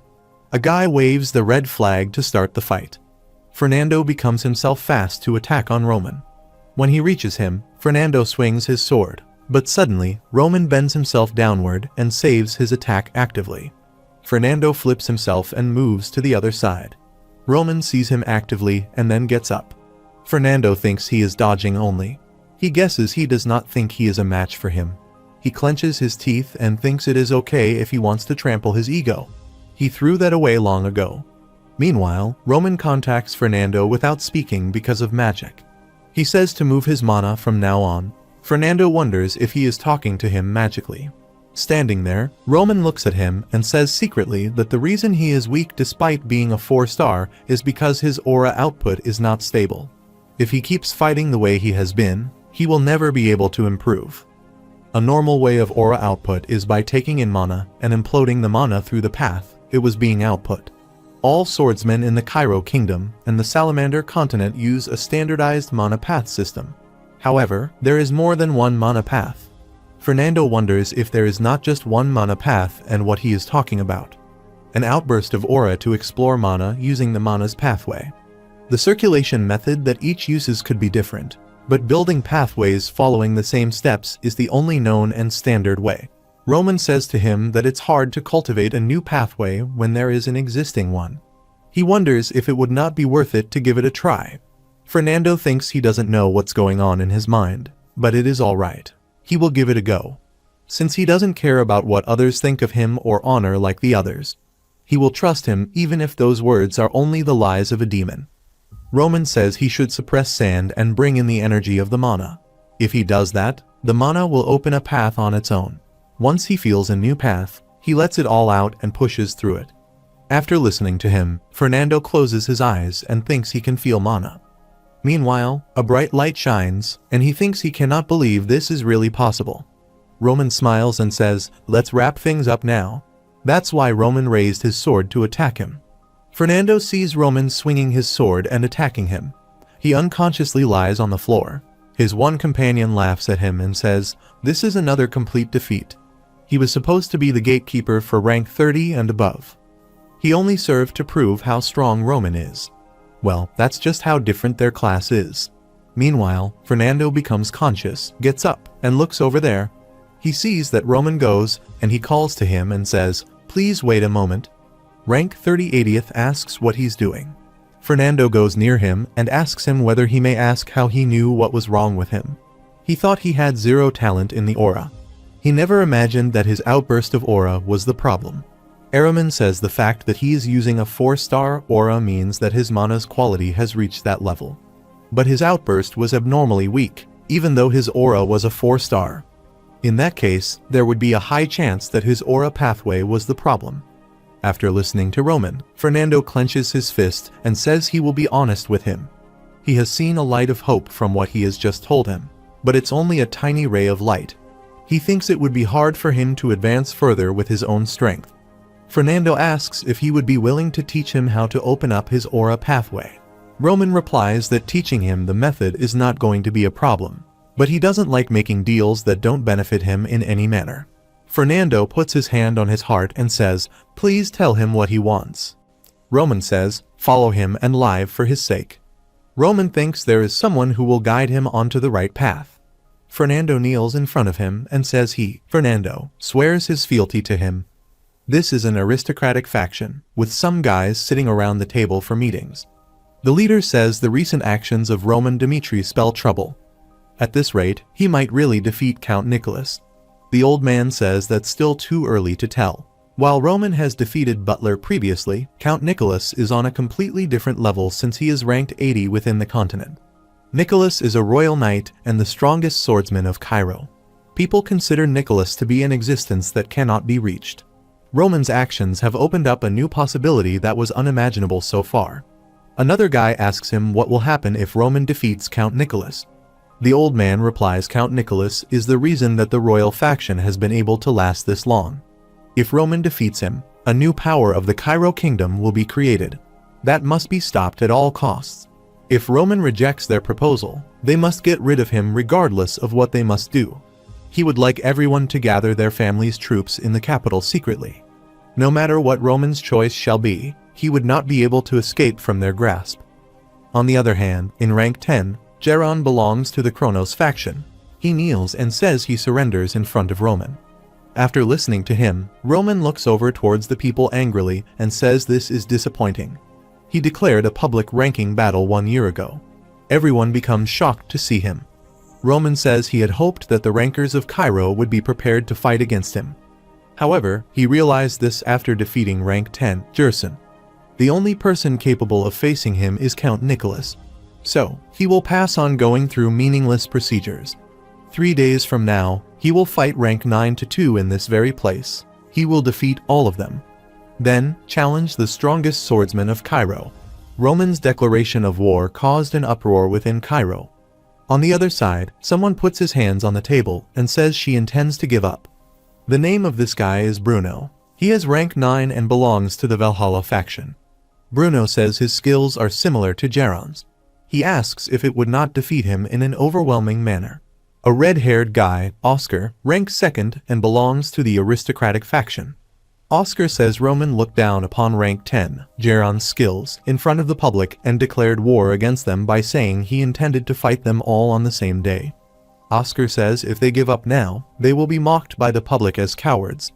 A guy waves the red flag to start the fight. Fernando becomes himself fast to attack on Roman. When he reaches him, Fernando swings his sword, but suddenly, Roman bends himself downward and saves his attack actively. Fernando flips himself and moves to the other side. Roman sees him actively and then gets up. Fernando thinks he is dodging only. He guesses he does not think he is a match for him. He clenches his teeth and thinks it is okay if he wants to trample his ego. He threw that away long ago. Meanwhile, Roman contacts Fernando without speaking because of magic. He says to move his mana from now on. Fernando wonders if he is talking to him magically. Standing there, Roman looks at him and says secretly that the reason he is weak despite being a 4-star is because his aura output is not stable. If he keeps fighting the way he has been, he will never be able to improve. A normal way of aura output is by taking in mana and imploding the mana through the path it was being output. All swordsmen in the Cairo Kingdom and the Salamander continent use a standardized mana path system. However, there is more than one mana path. Fernando wonders if there is not just one mana path and what he is talking about. An outburst of aura to explore mana using the mana's pathway. The circulation method that each uses could be different, but building pathways following the same steps is the only known and standard way. Roman says to him that it's hard to cultivate a new pathway when there is an existing one. He wonders if it would not be worth it to give it a try. Fernando thinks he doesn't know what's going on in his mind, but it is alright. He will give it a go. Since he doesn't care about what others think of him or honor like the others, he will trust him even if those words are only the lies of a demon. Roman says he should suppress sand and bring in the energy of the mana. If he does that, the mana will open a path on its own. Once he feels a new path, he lets it all out and pushes through it. After listening to him, Fernando closes his eyes and thinks he can feel mana. Meanwhile, a bright light shines, and he thinks he cannot believe this is really possible. Roman smiles and says, "Let's wrap things up now." That's why Roman raised his sword to attack him. Fernando sees Roman swinging his sword and attacking him. He unconsciously lies on the floor. His one companion laughs at him and says, "This is another complete defeat." He was supposed to be the gatekeeper for rank 30 and above. He only served to prove how strong Roman is. Well, that's just how different their class is. Meanwhile, Fernando becomes conscious, gets up, and looks over there. He sees that Roman goes, and he calls to him and says, "Please wait a moment." Rank 30/80th asks what he's doing. Fernando goes near him and asks him whether he may ask how he knew what was wrong with him. He thought he had zero talent in the aura. He never imagined that his outburst of aura was the problem. Araman says the fact that he is using a 4-star aura means that his mana's quality has reached that level. But his outburst was abnormally weak, even though his aura was a 4-star. In that case, there would be a high chance that his aura pathway was the problem. After listening to Roman, Fernando clenches his fist and says he will be honest with him. He has seen a light of hope from what he has just told him, but it's only a tiny ray of light. He thinks it would be hard for him to advance further with his own strength. Fernando asks if he would be willing to teach him how to open up his aura pathway. Roman replies that teaching him the method is not going to be a problem, but he doesn't like making deals that don't benefit him in any manner. Fernando puts his hand on his heart and says, "Please tell him what he wants." Roman says, "Follow him and live for his sake." Roman thinks there is someone who will guide him onto the right path. Fernando kneels in front of him and says Fernando, swears his fealty to him. This is an aristocratic faction, with some guys sitting around the table for meetings. The leader says the recent actions of Roman Dimitri spell trouble. At this rate, he might really defeat Count Nicholas. The old man says that's still too early to tell. While Roman has defeated Butler previously, Count Nicholas is on a completely different level since he is ranked 80 within the continent. Nicholas is a royal knight and the strongest swordsman of Cairo. People consider Nicholas to be an existence that cannot be reached. Roman's actions have opened up a new possibility that was unimaginable so far. Another guy asks him what will happen if Roman defeats Count Nicholas. The old man replies Count Nicholas is the reason that the royal faction has been able to last this long. If Roman defeats him, a new power of the Cairo kingdom will be created. That must be stopped at all costs. If Roman rejects their proposal, they must get rid of him regardless of what they must do. He would like everyone to gather their family's troops in the capital secretly. No matter what Roman's choice shall be, he would not be able to escape from their grasp. On the other hand, in rank 10, Geron belongs to the Kronos faction. He kneels and says he surrenders in front of Roman. After listening to him, Roman looks over towards the people angrily and says this is disappointing. He declared a public ranking battle 1 year ago. Everyone becomes shocked to see him. Roman says he had hoped that the rankers of Cairo would be prepared to fight against him. However, he realized this after defeating rank 10, Jerson. The only person capable of facing him is Count Nicholas. So, he will pass on going through meaningless procedures. 3 days from now, he will fight rank 9-2 in this very place. He will defeat all of them. Then, challenge the strongest swordsman of Cairo. Roman's declaration of war caused an uproar within Cairo. On the other side, someone puts his hands on the table and says she intends to give up. The name of this guy is Bruno. He is rank 9 and belongs to the Valhalla faction. Bruno says his skills are similar to Geron's. He asks if it would not defeat him in an overwhelming manner. A red-haired guy, Oscar, ranks 2nd and belongs to the aristocratic faction. Oscar says Roman looked down upon rank 10, Geron's skills, in front of the public and declared war against them by saying he intended to fight them all on the same day. Oscar says if they give up now, they will be mocked by the public as cowards.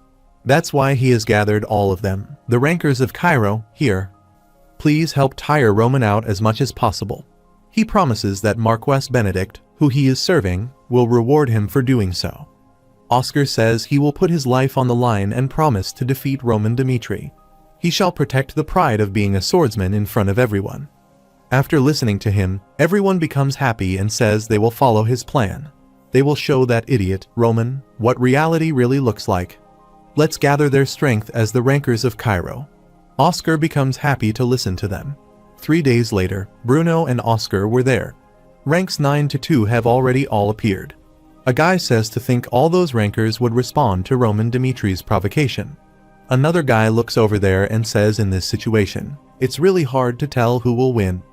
That's why he has gathered all of them, the rankers of Cairo, here. Please help tire Roman out as much as possible. He promises that Marquess Benedict, who he is serving, will reward him for doing so. Oscar says he will put his life on the line and promise to defeat Roman Dimitri. He shall protect the pride of being a swordsman in front of everyone. After listening to him, everyone becomes happy and says they will follow his plan. They will show that idiot, Roman, what reality really looks like. Let's gather their strength as the rankers of Cairo. Oscar becomes happy to listen to them. 3 days later, Bruno and Oscar were there. Ranks 9 to 2 have already all appeared. A guy says to think all those rankers would respond to Roman Dimitri's provocation. Another guy looks over there and says in this situation, it's really hard to tell who will win.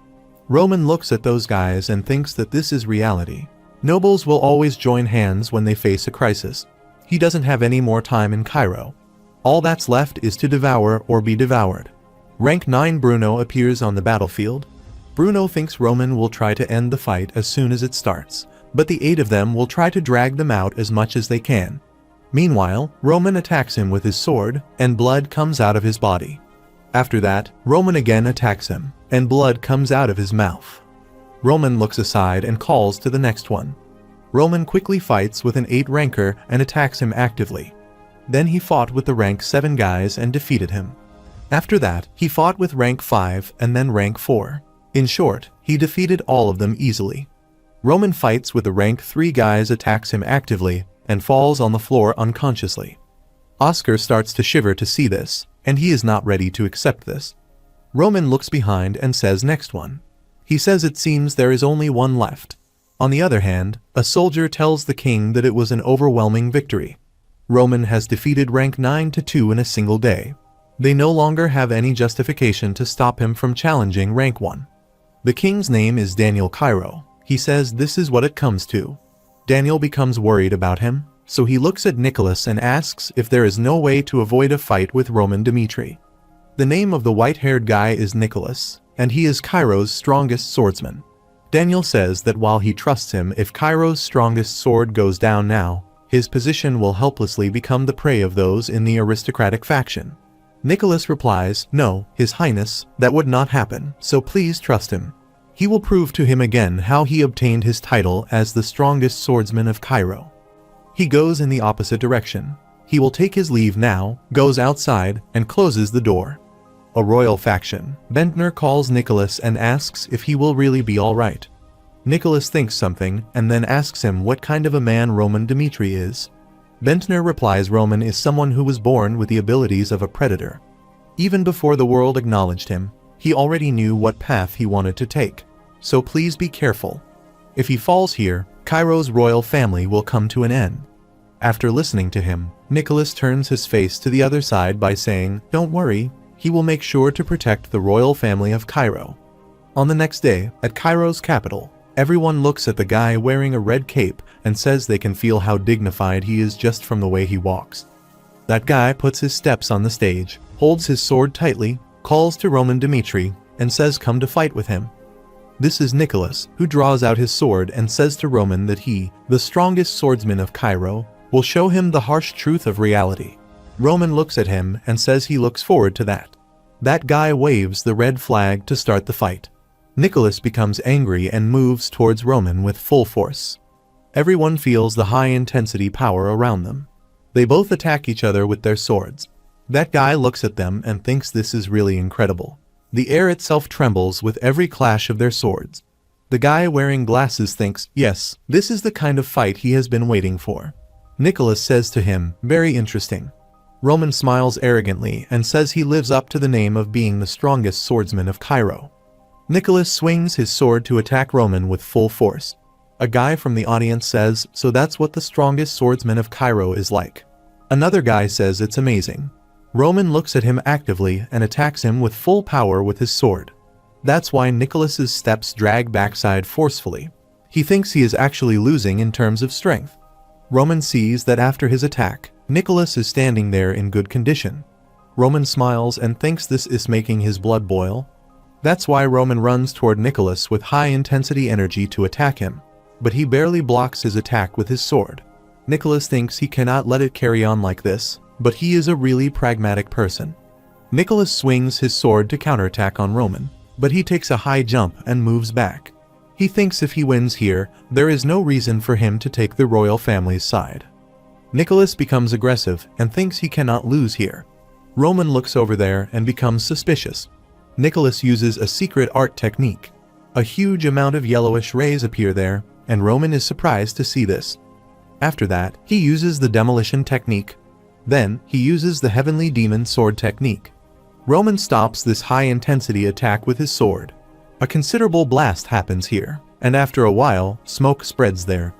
Roman looks at those guys and thinks that this is reality. Nobles will always join hands when they face a crisis. He doesn't have any more time in Cairo. All that's left is to devour or be devoured. Rank 9 Bruno appears on the battlefield. Bruno thinks Roman will try to end the fight as soon as it starts, but the 8 of them will try to drag them out as much as they can. Meanwhile, Roman attacks him with his sword, and blood comes out of his body. After that, Roman again attacks him, and blood comes out of his mouth. Roman looks aside and calls to the next one. Roman quickly fights with an 8 ranker and attacks him actively. Then he fought with the rank 7 guys and defeated him. After that, he fought with rank 5 and then rank 4. In short, he defeated all of them easily. Roman fights with the rank 3 guys, attacks him actively, and falls on the floor unconsciously. Oscar starts to shiver to see this, and he is not ready to accept this. Roman looks behind and says next one. He says it seems there is only one left. On the other hand, a soldier tells the king that it was an overwhelming victory. Roman has defeated rank 9 to 2 in a single day. They no longer have any justification to stop him from challenging rank 1. The king's name is Daniel Cairo. He says this is what it comes to. Daniel becomes worried about him, so he looks at Nicholas and asks if there is no way to avoid a fight with Roman Dimitri. The name of the white-haired guy is Nicholas, and he is Cairo's strongest swordsman. Daniel says that while he trusts him, if Cairo's strongest sword goes down now, his position will helplessly become the prey of those in the aristocratic faction. Nicholas replies, no, His Highness, that would not happen, so please trust him. He will prove to him again how he obtained his title as the strongest swordsman of Cairo. He goes in the opposite direction. He will take his leave now, goes outside, and closes the door. A royal faction. Bentner calls Nicholas and asks if he will really be alright. Nicholas thinks something and then asks him what kind of a man Roman Dimitri is. Bentner replies Roman is someone who was born with the abilities of a predator. Even before the world acknowledged him, he already knew what path he wanted to take. So please be careful. If he falls here, Cairo's royal family will come to an end. After listening to him, Nicholas turns his face to the other side by saying, don't worry, he will make sure to protect the royal family of Cairo. On the next day, at Cairo's capital, everyone looks at the guy wearing a red cape and says they can feel how dignified he is just from the way he walks. That guy puts his steps on the stage, holds his sword tightly, calls to Roman Dimitri, and says come to fight with him. This is Nicholas, who draws out his sword and says to Roman that he, the strongest swordsman of Cairo, will show him the harsh truth of reality. Roman looks at him and says he looks forward to that. That guy waves the red flag to start the fight. Nicholas becomes angry and moves towards Roman with full force. Everyone feels the high-intensity power around them. They both attack each other with their swords. That guy looks at them and thinks this is really incredible. The air itself trembles with every clash of their swords. The guy wearing glasses thinks, yes, this is the kind of fight he has been waiting for. Nicholas says to him, very interesting. Roman smiles arrogantly and says he lives up to the name of being the strongest swordsman of Cairo. Nicholas swings his sword to attack Roman with full force. A guy from the audience says, so that's what the strongest swordsman of Cairo is like. Another guy says it's amazing. Roman looks at him actively and attacks him with full power with his sword. That's why Nicholas's steps drag backside forcefully. He thinks he is actually losing in terms of strength. Roman sees that after his attack, Nicholas is standing there in good condition. Roman smiles and thinks this is making his blood boil. That's why Roman runs toward Nicholas with high-intensity energy to attack him, but he barely blocks his attack with his sword. Nicholas thinks he cannot let it carry on like this, but he is a really pragmatic person. Nicholas swings his sword to counterattack on Roman, but he takes a high jump and moves back. He thinks if he wins here, there is no reason for him to take the royal family's side. Nicholas becomes aggressive and thinks he cannot lose here. Roman looks over there and becomes suspicious. Nicholas uses a secret art technique. A huge amount of yellowish rays appear there, and Roman is surprised to see this. After that, he uses the demolition technique. Then, he uses the heavenly demon sword technique. Roman stops this high-intensity attack with his sword. A considerable blast happens here, and after a while, smoke spreads there.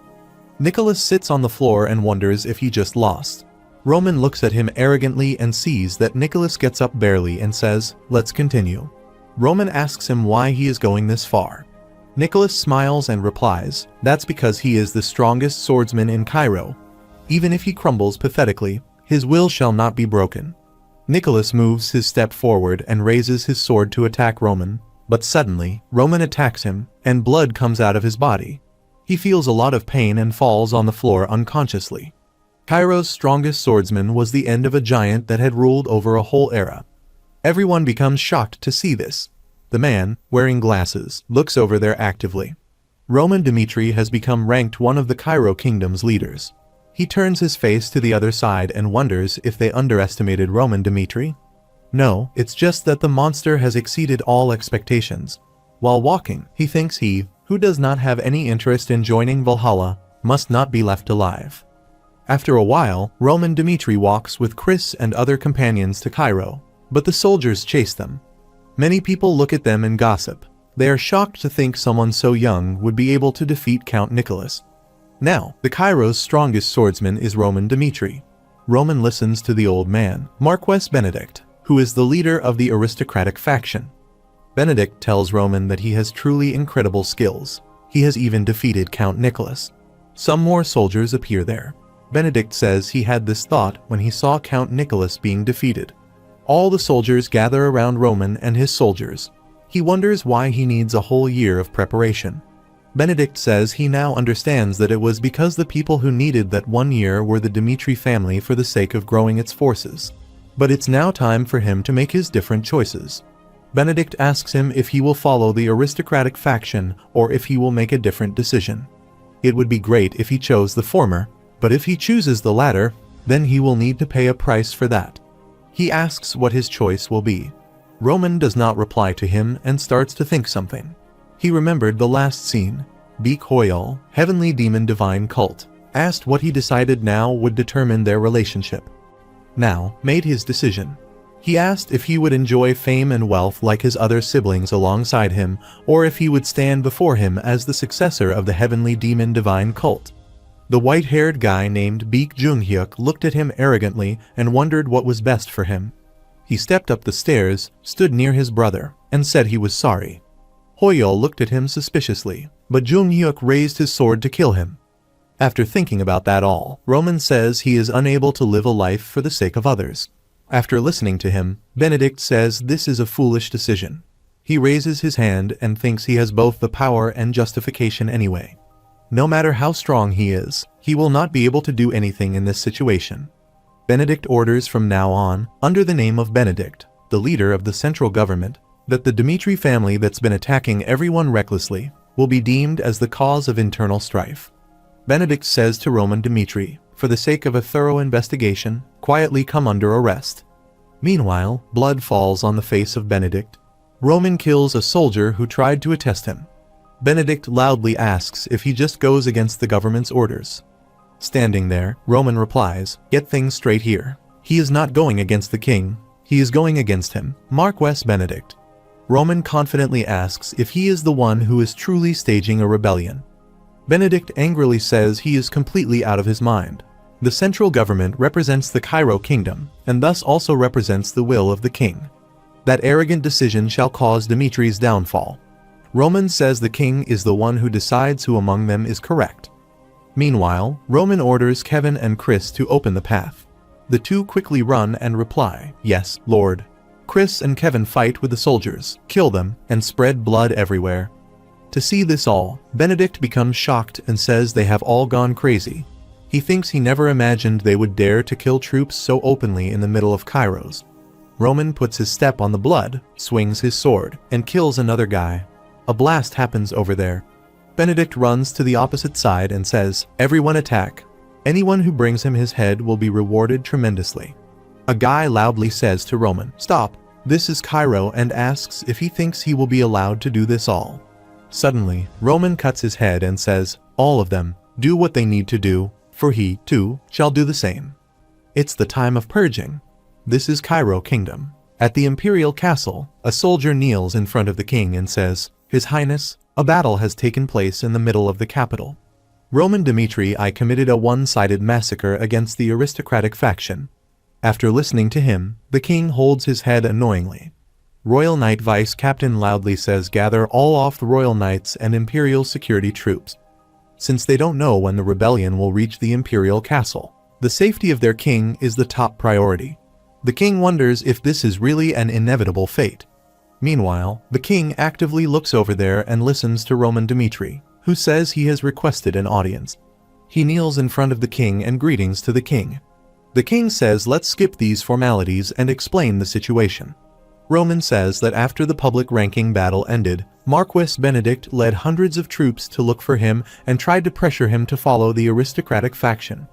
Nicholas sits on the floor and wonders if he just lost. Roman looks at him arrogantly and sees that Nicholas gets up barely and says, "Let's continue." Roman asks him why he is going this far. Nicholas smiles and replies, "That's because he is the strongest swordsman in Cairo. Even if he crumbles pathetically, his will shall not be broken." Nicholas moves his step forward and raises his sword to attack Roman, but suddenly, Roman attacks him, and blood comes out of his body. He feels a lot of pain and falls on the floor unconsciously. Cairo's strongest swordsman was the end of a giant that had ruled over a whole era. Everyone becomes shocked to see this. The man, wearing glasses, looks over there actively. Roman Dmitri has become ranked one of the Cairo kingdom's leaders. He turns his face to the other side and wonders if they underestimated Roman Dmitri. No, it's just that the monster has exceeded all expectations. While walking, he thinks he, who does not have any interest in joining Valhalla, must not be left alive. After a while, Roman Dmitri walks with Chris and other companions to Cairo, but the soldiers chase them. Many people look at them and gossip. They are shocked to think someone so young would be able to defeat Count Nicholas. Now, the Cairo's strongest swordsman is Roman Dmitri. Roman listens to the old man, Marquess Benedict, who is the leader of the aristocratic faction. Benedict tells Roman that he has truly incredible skills. He has even defeated Count Nicholas. Some more soldiers appear there. Benedict says he had this thought when he saw Count Nicholas being defeated. All the soldiers gather around Roman and his soldiers. He wonders why he needs a whole year of preparation. Benedict says he now understands that it was because the people who needed that 1 year were the Dmitri family for the sake of growing its forces. But it's now time for him to make his different choices. Benedict asks him if he will follow the aristocratic faction or if he will make a different decision. It would be great if he chose the former, but if he chooses the latter, then he will need to pay a price for that. He asks what his choice will be. Roman does not reply to him and starts to think something. He remembered the last scene. Beek Hoyal, heavenly demon divine cult, asked what he decided now would determine their relationship. Now, made his decision. He asked if he would enjoy fame and wealth like his other siblings alongside him, or if he would stand before him as the successor of the heavenly demon divine cult. The white-haired guy named Beek Junghyuk looked at him arrogantly and wondered what was best for him. He stepped up the stairs, stood near his brother, and said he was sorry. Hoyal looked at him suspiciously, but Junghyuk raised his sword to kill him. After thinking about that all, Roman says he is unable to live a life for the sake of others. After listening to him, Benedict says this is a foolish decision. He raises his hand and thinks he has both the power and justification anyway. No matter how strong he is, he will not be able to do anything in this situation. Benedict orders from now on, under the name of Benedict, the leader of the central government, that the Dmitri family that's been attacking everyone recklessly will be deemed as the cause of internal strife. Benedict says to Roman Dmitri, for the sake of a thorough investigation, quietly come under arrest. Meanwhile, blood falls on the face of Benedict. Roman kills a soldier who tried to attest him. Benedict loudly asks if he just goes against the government's orders. Standing there, Roman replies, "Get things straight here. He is not going against the king. He is going against him, Marquess Benedict." Roman confidently asks if he is the one who is truly staging a rebellion. Benedict angrily says he is completely out of his mind. The central government represents the Cairo kingdom, and thus also represents the will of the king. That arrogant decision shall cause Dmitri's downfall. Roman says the king is the one who decides who among them is correct. Meanwhile, Roman orders Kevin and Chris to open the path. The two quickly run and reply, "Yes, Lord." Chris and Kevin fight with the soldiers, kill them, and spread blood everywhere. To see this all, Benedict becomes shocked and says they have all gone crazy. He thinks he never imagined they would dare to kill troops so openly in the middle of Cairo's. Roman puts his step on the blood, swings his sword, and kills another guy. A blast happens over there. Benedict runs to the opposite side and says, "Everyone attack. Anyone who brings him his head will be rewarded tremendously." A guy loudly says to Roman, "Stop, this is Cairo," and asks if he thinks he will be allowed to do this all. Suddenly, Roman cuts his head and says, "All of them, do what they need to do, for he, too, shall do the same." It's the time of purging. This is Cairo Kingdom. At the imperial castle, a soldier kneels in front of the king and says, "His Highness, a battle has taken place in the middle of the capital. Roman Dmitri I committed a one-sided massacre against the aristocratic faction." After listening to him, the king holds his head annoyingly. Royal Knight Vice Captain loudly says, "Gather all off the Royal Knights and Imperial security troops." Since they don't know when the rebellion will reach the Imperial castle, the safety of their king is the top priority. The king wonders if this is really an inevitable fate. Meanwhile, the king actively looks over there and listens to Roman Dmitri, who says he has requested an audience. He kneels in front of the king and greetings to the king. The king says, "Let's skip these formalities and explain the situation." Roman says that after the public ranking battle ended, Marquis Benedict led hundreds of troops to look for him and tried to pressure him to follow the aristocratic faction.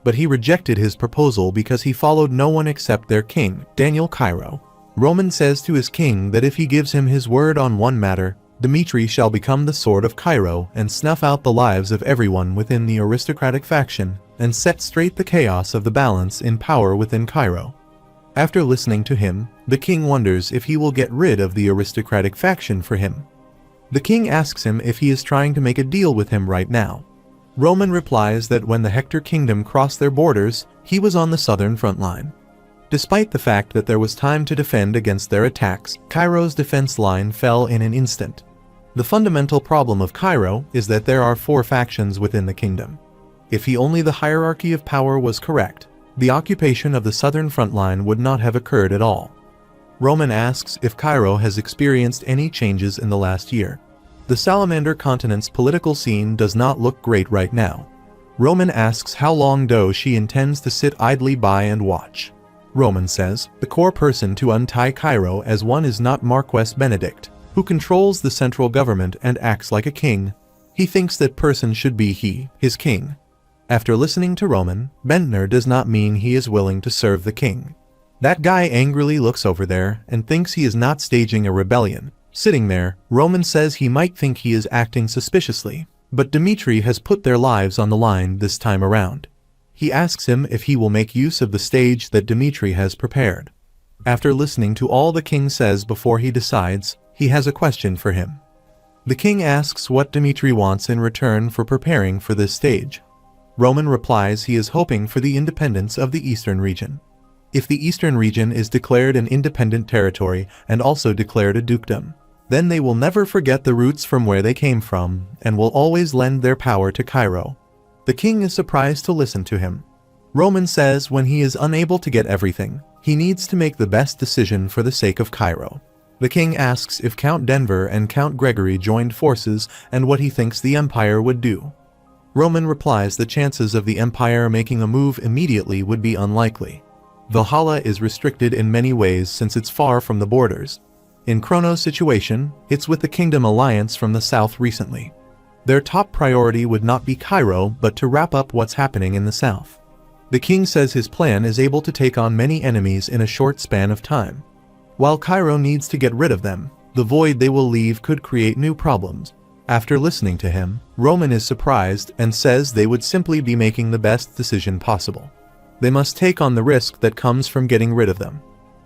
But he rejected his proposal because he followed no one except their king, Daniel Cairo. Roman says to his king that if he gives him his word on one matter, Dmitri shall become the sword of Cairo and snuff out the lives of everyone within the aristocratic faction and set straight the chaos of the balance in power within Cairo. After listening to him, the king wonders if he will get rid of the aristocratic faction for him. The king asks him if he is trying to make a deal with him right now. Roman replies that when the Hector kingdom crossed their borders, he was on the southern front line. Despite the fact that there was time to defend against their attacks, Cairo's defense line fell in an instant. The fundamental problem of Cairo is that there are 4 factions within the kingdom. If only the hierarchy of power was correct, the occupation of the southern front line would not have occurred at all. Roman asks if Cairo has experienced any changes in the last year. The Salamander continent's political scene does not look great right now. Roman asks how long she intends to sit idly by and watch. Roman says, the core person to untie Cairo as one is not Marquis Benedict, who controls the central government and acts like a king. He thinks that person should be his king. After listening to Roman, Bentner does not mean he is willing to serve the king. That guy angrily looks over there and thinks he is not staging a rebellion. Sitting there, Roman says he might think he is acting suspiciously, but Dmitri has put their lives on the line this time around. He asks him if he will make use of the stage that Dmitri has prepared. After listening to all the king says before he decides, he has a question for him. The king asks what Dmitri wants in return for preparing for this stage. Roman replies he is hoping for the independence of the eastern region. If the eastern region is declared an independent territory and also declared a dukedom, then they will never forget the roots from where they came from and will always lend their power to Cairo. The king is surprised to listen to him. Roman says when he is unable to get everything, he needs to make the best decision for the sake of Cairo. The king asks if Count Denver and Count Gregory joined forces and what he thinks the empire would do. Roman replies the chances of the empire making a move immediately would be unlikely. Valhalla is restricted in many ways since it's far from the borders. In Chrono's situation, it's with the Kingdom Alliance from the south recently. Their top priority would not be Cairo but to wrap up what's happening in the south. The king says his plan is able to take on many enemies in a short span of time. While Cairo needs to get rid of them, the void they will leave could create new problems. After listening to him, Roman is surprised and says they would simply be making the best decision possible. They must take on the risk that comes from getting rid of them.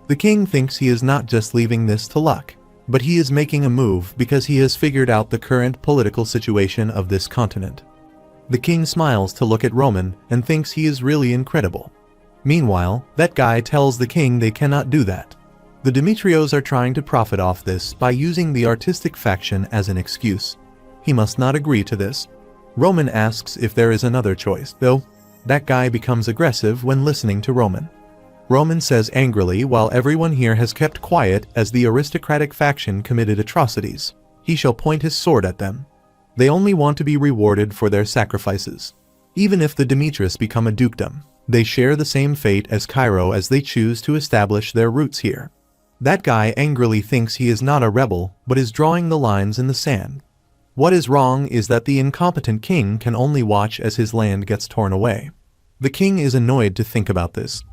The king thinks he is not just leaving this to luck, but he is making a move because he has figured out the current political situation of this continent. The king smiles to look at Roman and thinks he is really incredible. Meanwhile, that guy tells the king they cannot do that. The Dimitrios are trying to profit off this by using the artistic faction as an excuse. He must not agree to this. Roman asks if there is another choice, though. That guy becomes aggressive when listening to Roman. Roman says angrily while everyone here has kept quiet as the aristocratic faction committed atrocities, he shall point his sword at them. They only want to be rewarded for their sacrifices. Even if the Demetrius become a dukedom, they share the same fate as Cairo as they choose to establish their roots here. That guy angrily thinks he is not a rebel, but is drawing the lines in the sand. What is wrong is that the incompetent king can only watch as his land gets torn away. The king is annoyed to think about this.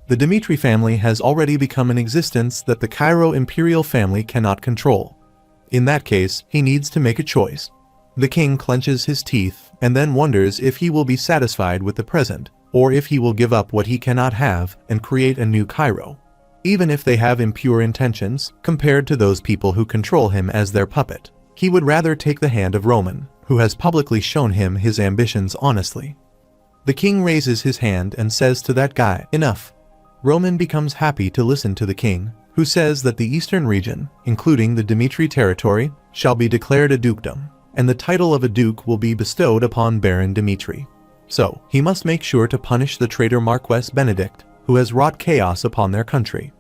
The Dmitri family has already become an existence that the Cairo imperial family cannot control. In that case, he needs to make a choice. The king clenches his teeth and then wonders if he will be satisfied with the present, or if he will give up what he cannot have and create a new Cairo. Even if they have impure intentions, compared to those people who control him as their puppet, he would rather take the hand of Roman, who has publicly shown him his ambitions honestly. The king raises his hand and says to that guy, "Enough." Roman becomes happy to listen to the king, who says that the eastern region, including the Dimitri territory, shall be declared a dukedom, and the title of a duke will be bestowed upon Baron Dimitri. So, he must make sure to punish the traitor Marquess Benedict, who has wrought chaos upon their country.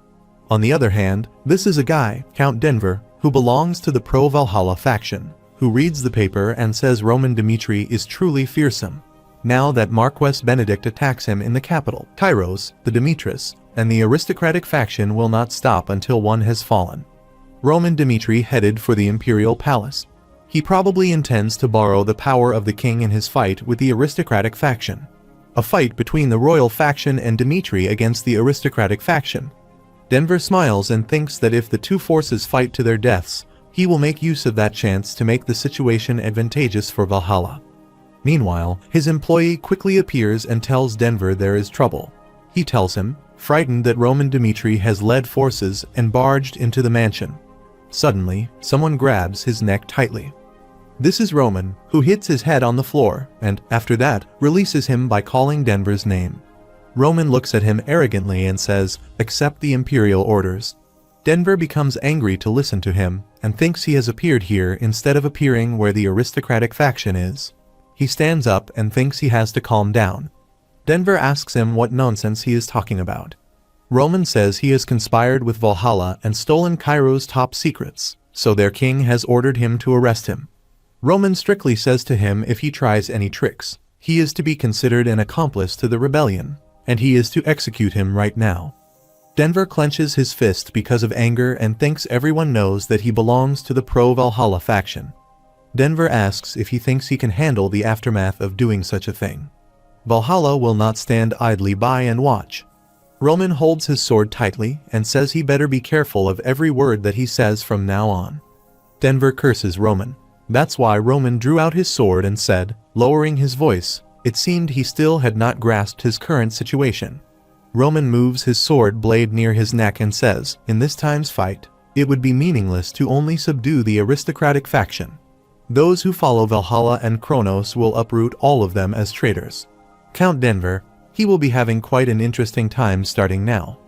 On the other hand, this is a guy, Count Denver, who belongs to the pro-Valhalla faction, who reads the paper and says Roman Dimitri is truly fearsome. Now that Marquess Benedict attacks him in the capital, Kairos, the Dimitris, and the aristocratic faction will not stop until one has fallen. Roman Dimitri headed for the imperial palace. He probably intends to borrow the power of the king in his fight with the aristocratic faction. A fight between the royal faction and Dimitri against the aristocratic faction. Denver smiles and thinks that if the two forces fight to their deaths, he will make use of that chance to make the situation advantageous for Valhalla. Meanwhile, his employee quickly appears and tells Denver there is trouble. He tells him, frightened that Roman Dimitri has led forces and barged into the mansion. Suddenly, someone grabs his neck tightly. This is Roman, who hits his head on the floor and, after that, releases him by calling Denver's name. Roman looks at him arrogantly and says, "Accept the imperial orders." Denver becomes angry to listen to him and thinks he has appeared here instead of appearing where the aristocratic faction is. He stands up and thinks he has to calm down. Denver asks him what nonsense he is talking about. Roman says he has conspired with Valhalla and stolen Cairo's top secrets, so their king has ordered him to arrest him. Roman strictly says to him if he tries any tricks, he is to be considered an accomplice to the rebellion, and he is to execute him right now. Denver clenches his fist because of anger and thinks everyone knows that he belongs to the pro-Valhalla faction. Denver asks if he thinks he can handle the aftermath of doing such a thing. Valhalla will not stand idly by and watch. Roman holds his sword tightly and says he better be careful of every word that he says from now on. Denver curses Roman. That's why Roman drew out his sword and said, lowering his voice, it seemed he still had not grasped his current situation. Roman moves his sword blade near his neck and says, in this time's fight, it would be meaningless to only subdue the aristocratic faction. Those who follow Valhalla and Kronos will uproot all of them as traitors. Count Denver, he will be having quite an interesting time starting now.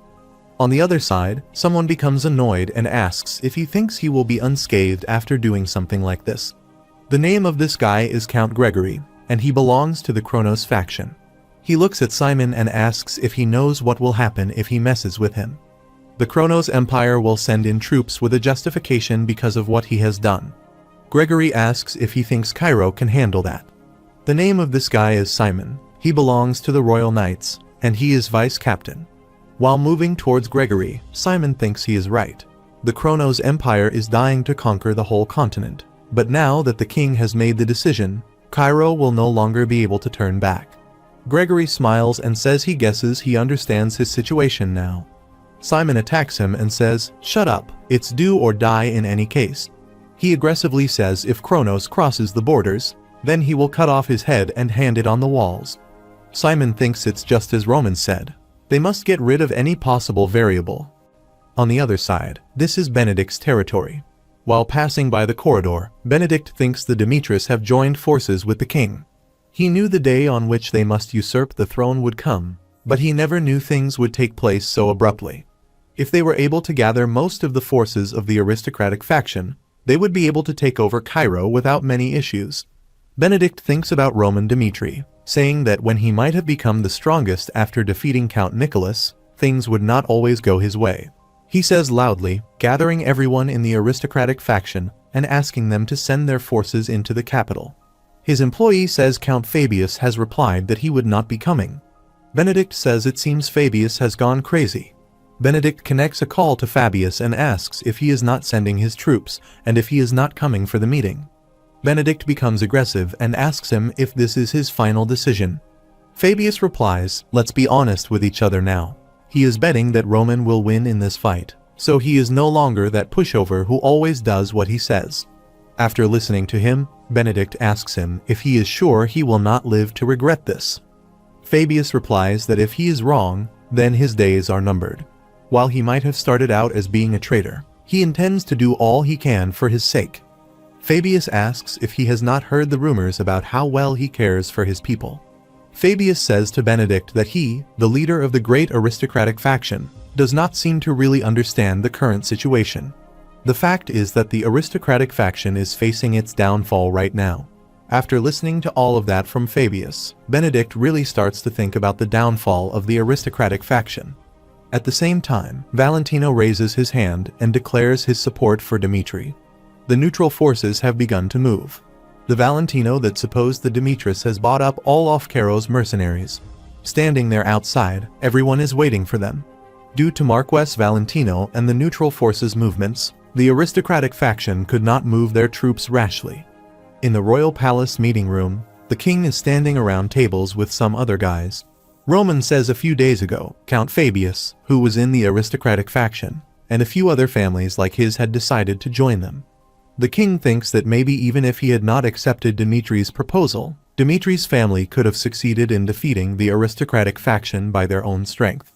On the other side, someone becomes annoyed and asks if he thinks he will be unscathed after doing something like this. The name of this guy is Count Gregory, and he belongs to the Kronos faction. He looks at Simon and asks if he knows what will happen if he messes with him. The Kronos Empire will send in troops with a justification because of what he has done. Gregory asks if he thinks Cairo can handle that. The name of this guy is Simon. He belongs to the Royal Knights, and he is vice captain. While moving towards Gregory, Simon thinks he is right. The Kronos Empire is dying to conquer the whole continent, but now that the king has made the decision, Cairo will no longer be able to turn back. Gregory smiles and says he guesses he understands his situation now. Simon attacks him and says, shut up, it's do or die in any case. He aggressively says if Kronos crosses the borders, then he will cut off his head and hand it on the walls. Simon thinks it's just as Roman said. They must get rid of any possible variable. On the other side, this is Benedict's territory. While passing by the corridor, Benedict thinks the Dimitris have joined forces with the king. He knew the day on which they must usurp the throne would come, but he never knew things would take place so abruptly. If they were able to gather most of the forces of the aristocratic faction, they would be able to take over Cairo without many issues. Benedict thinks about Roman Dimitri, saying that when he might have become the strongest after defeating Count Nicholas, things would not always go his way. He says loudly, gathering everyone in the aristocratic faction and asking them to send their forces into the capital. His employee says Count Fabius has replied that he would not be coming. Benedict says it seems Fabius has gone crazy. Benedict connects a call to Fabius and asks if he is not sending his troops and if he is not coming for the meeting. Benedict becomes aggressive and asks him if this is his final decision. Fabius replies, let's be honest with each other now. He is betting that Roman will win in this fight. so he is no longer that pushover who always does what he says. After listening to him, Benedict asks him if he is sure he will not live to regret this. Fabius replies that if he is wrong, then his days are numbered. While he might have started out as being a traitor, he intends to do all he can for his sake. Fabius asks if he has not heard the rumors about how well he cares for his people. Fabius says to Benedict that he, the leader of the great aristocratic faction, does not seem to really understand the current situation. The fact is that the aristocratic faction is facing its downfall right now. After listening to all of that from Fabius, Benedict really starts to think about the downfall of the aristocratic faction. At the same time, Valentino raises his hand and declares his support for Dimitri. The neutral forces have begun to move. The Valentino that supposed the Demetrius has bought up all of Caro's mercenaries. Standing there outside, everyone is waiting for them. Due to Marquess Valentino and the neutral forces movements, the aristocratic faction could not move their troops rashly. In the royal palace meeting room, the king is standing around tables with some other guys. Roman says a few days ago, Count Fabius, who was in the aristocratic faction, and a few other families like his had decided to join them. The king thinks that maybe even if he had not accepted Dimitri's proposal, Dimitri's family could have succeeded in defeating the aristocratic faction by their own strength.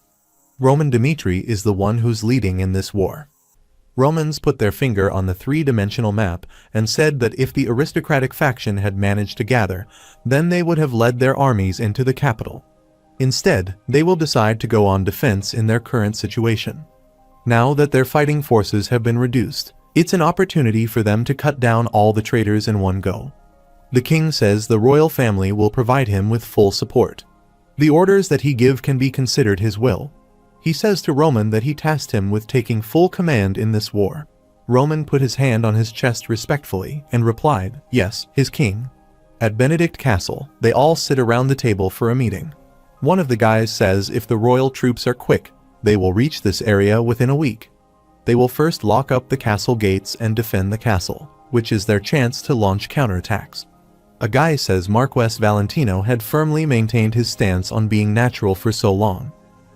Roman Dimitri is the one who's leading in this war. Romans put their finger on the three-dimensional map and said that if the aristocratic faction had managed to gather, then they would have led their armies into the capital. Instead, they will decide to go on defense in their current situation. Now that their fighting forces have been reduced, it's an opportunity for them to cut down all the traitors in one go. The king says the royal family will provide him with full support. The orders that he give can be considered his will. He says to Roman that he tasked him with taking full command in this war. Roman put his hand on his chest respectfully and replied, "Yes, his king." At Benedict Castle, they all sit around the table for a meeting. One of the guys says if the royal troops are quick, they will reach this area within a week. They will first lock up the castle gates and defend the castle, which is their chance to launch counterattacks. A guy says Marquess Valentino had firmly maintained his stance on being natural for so long.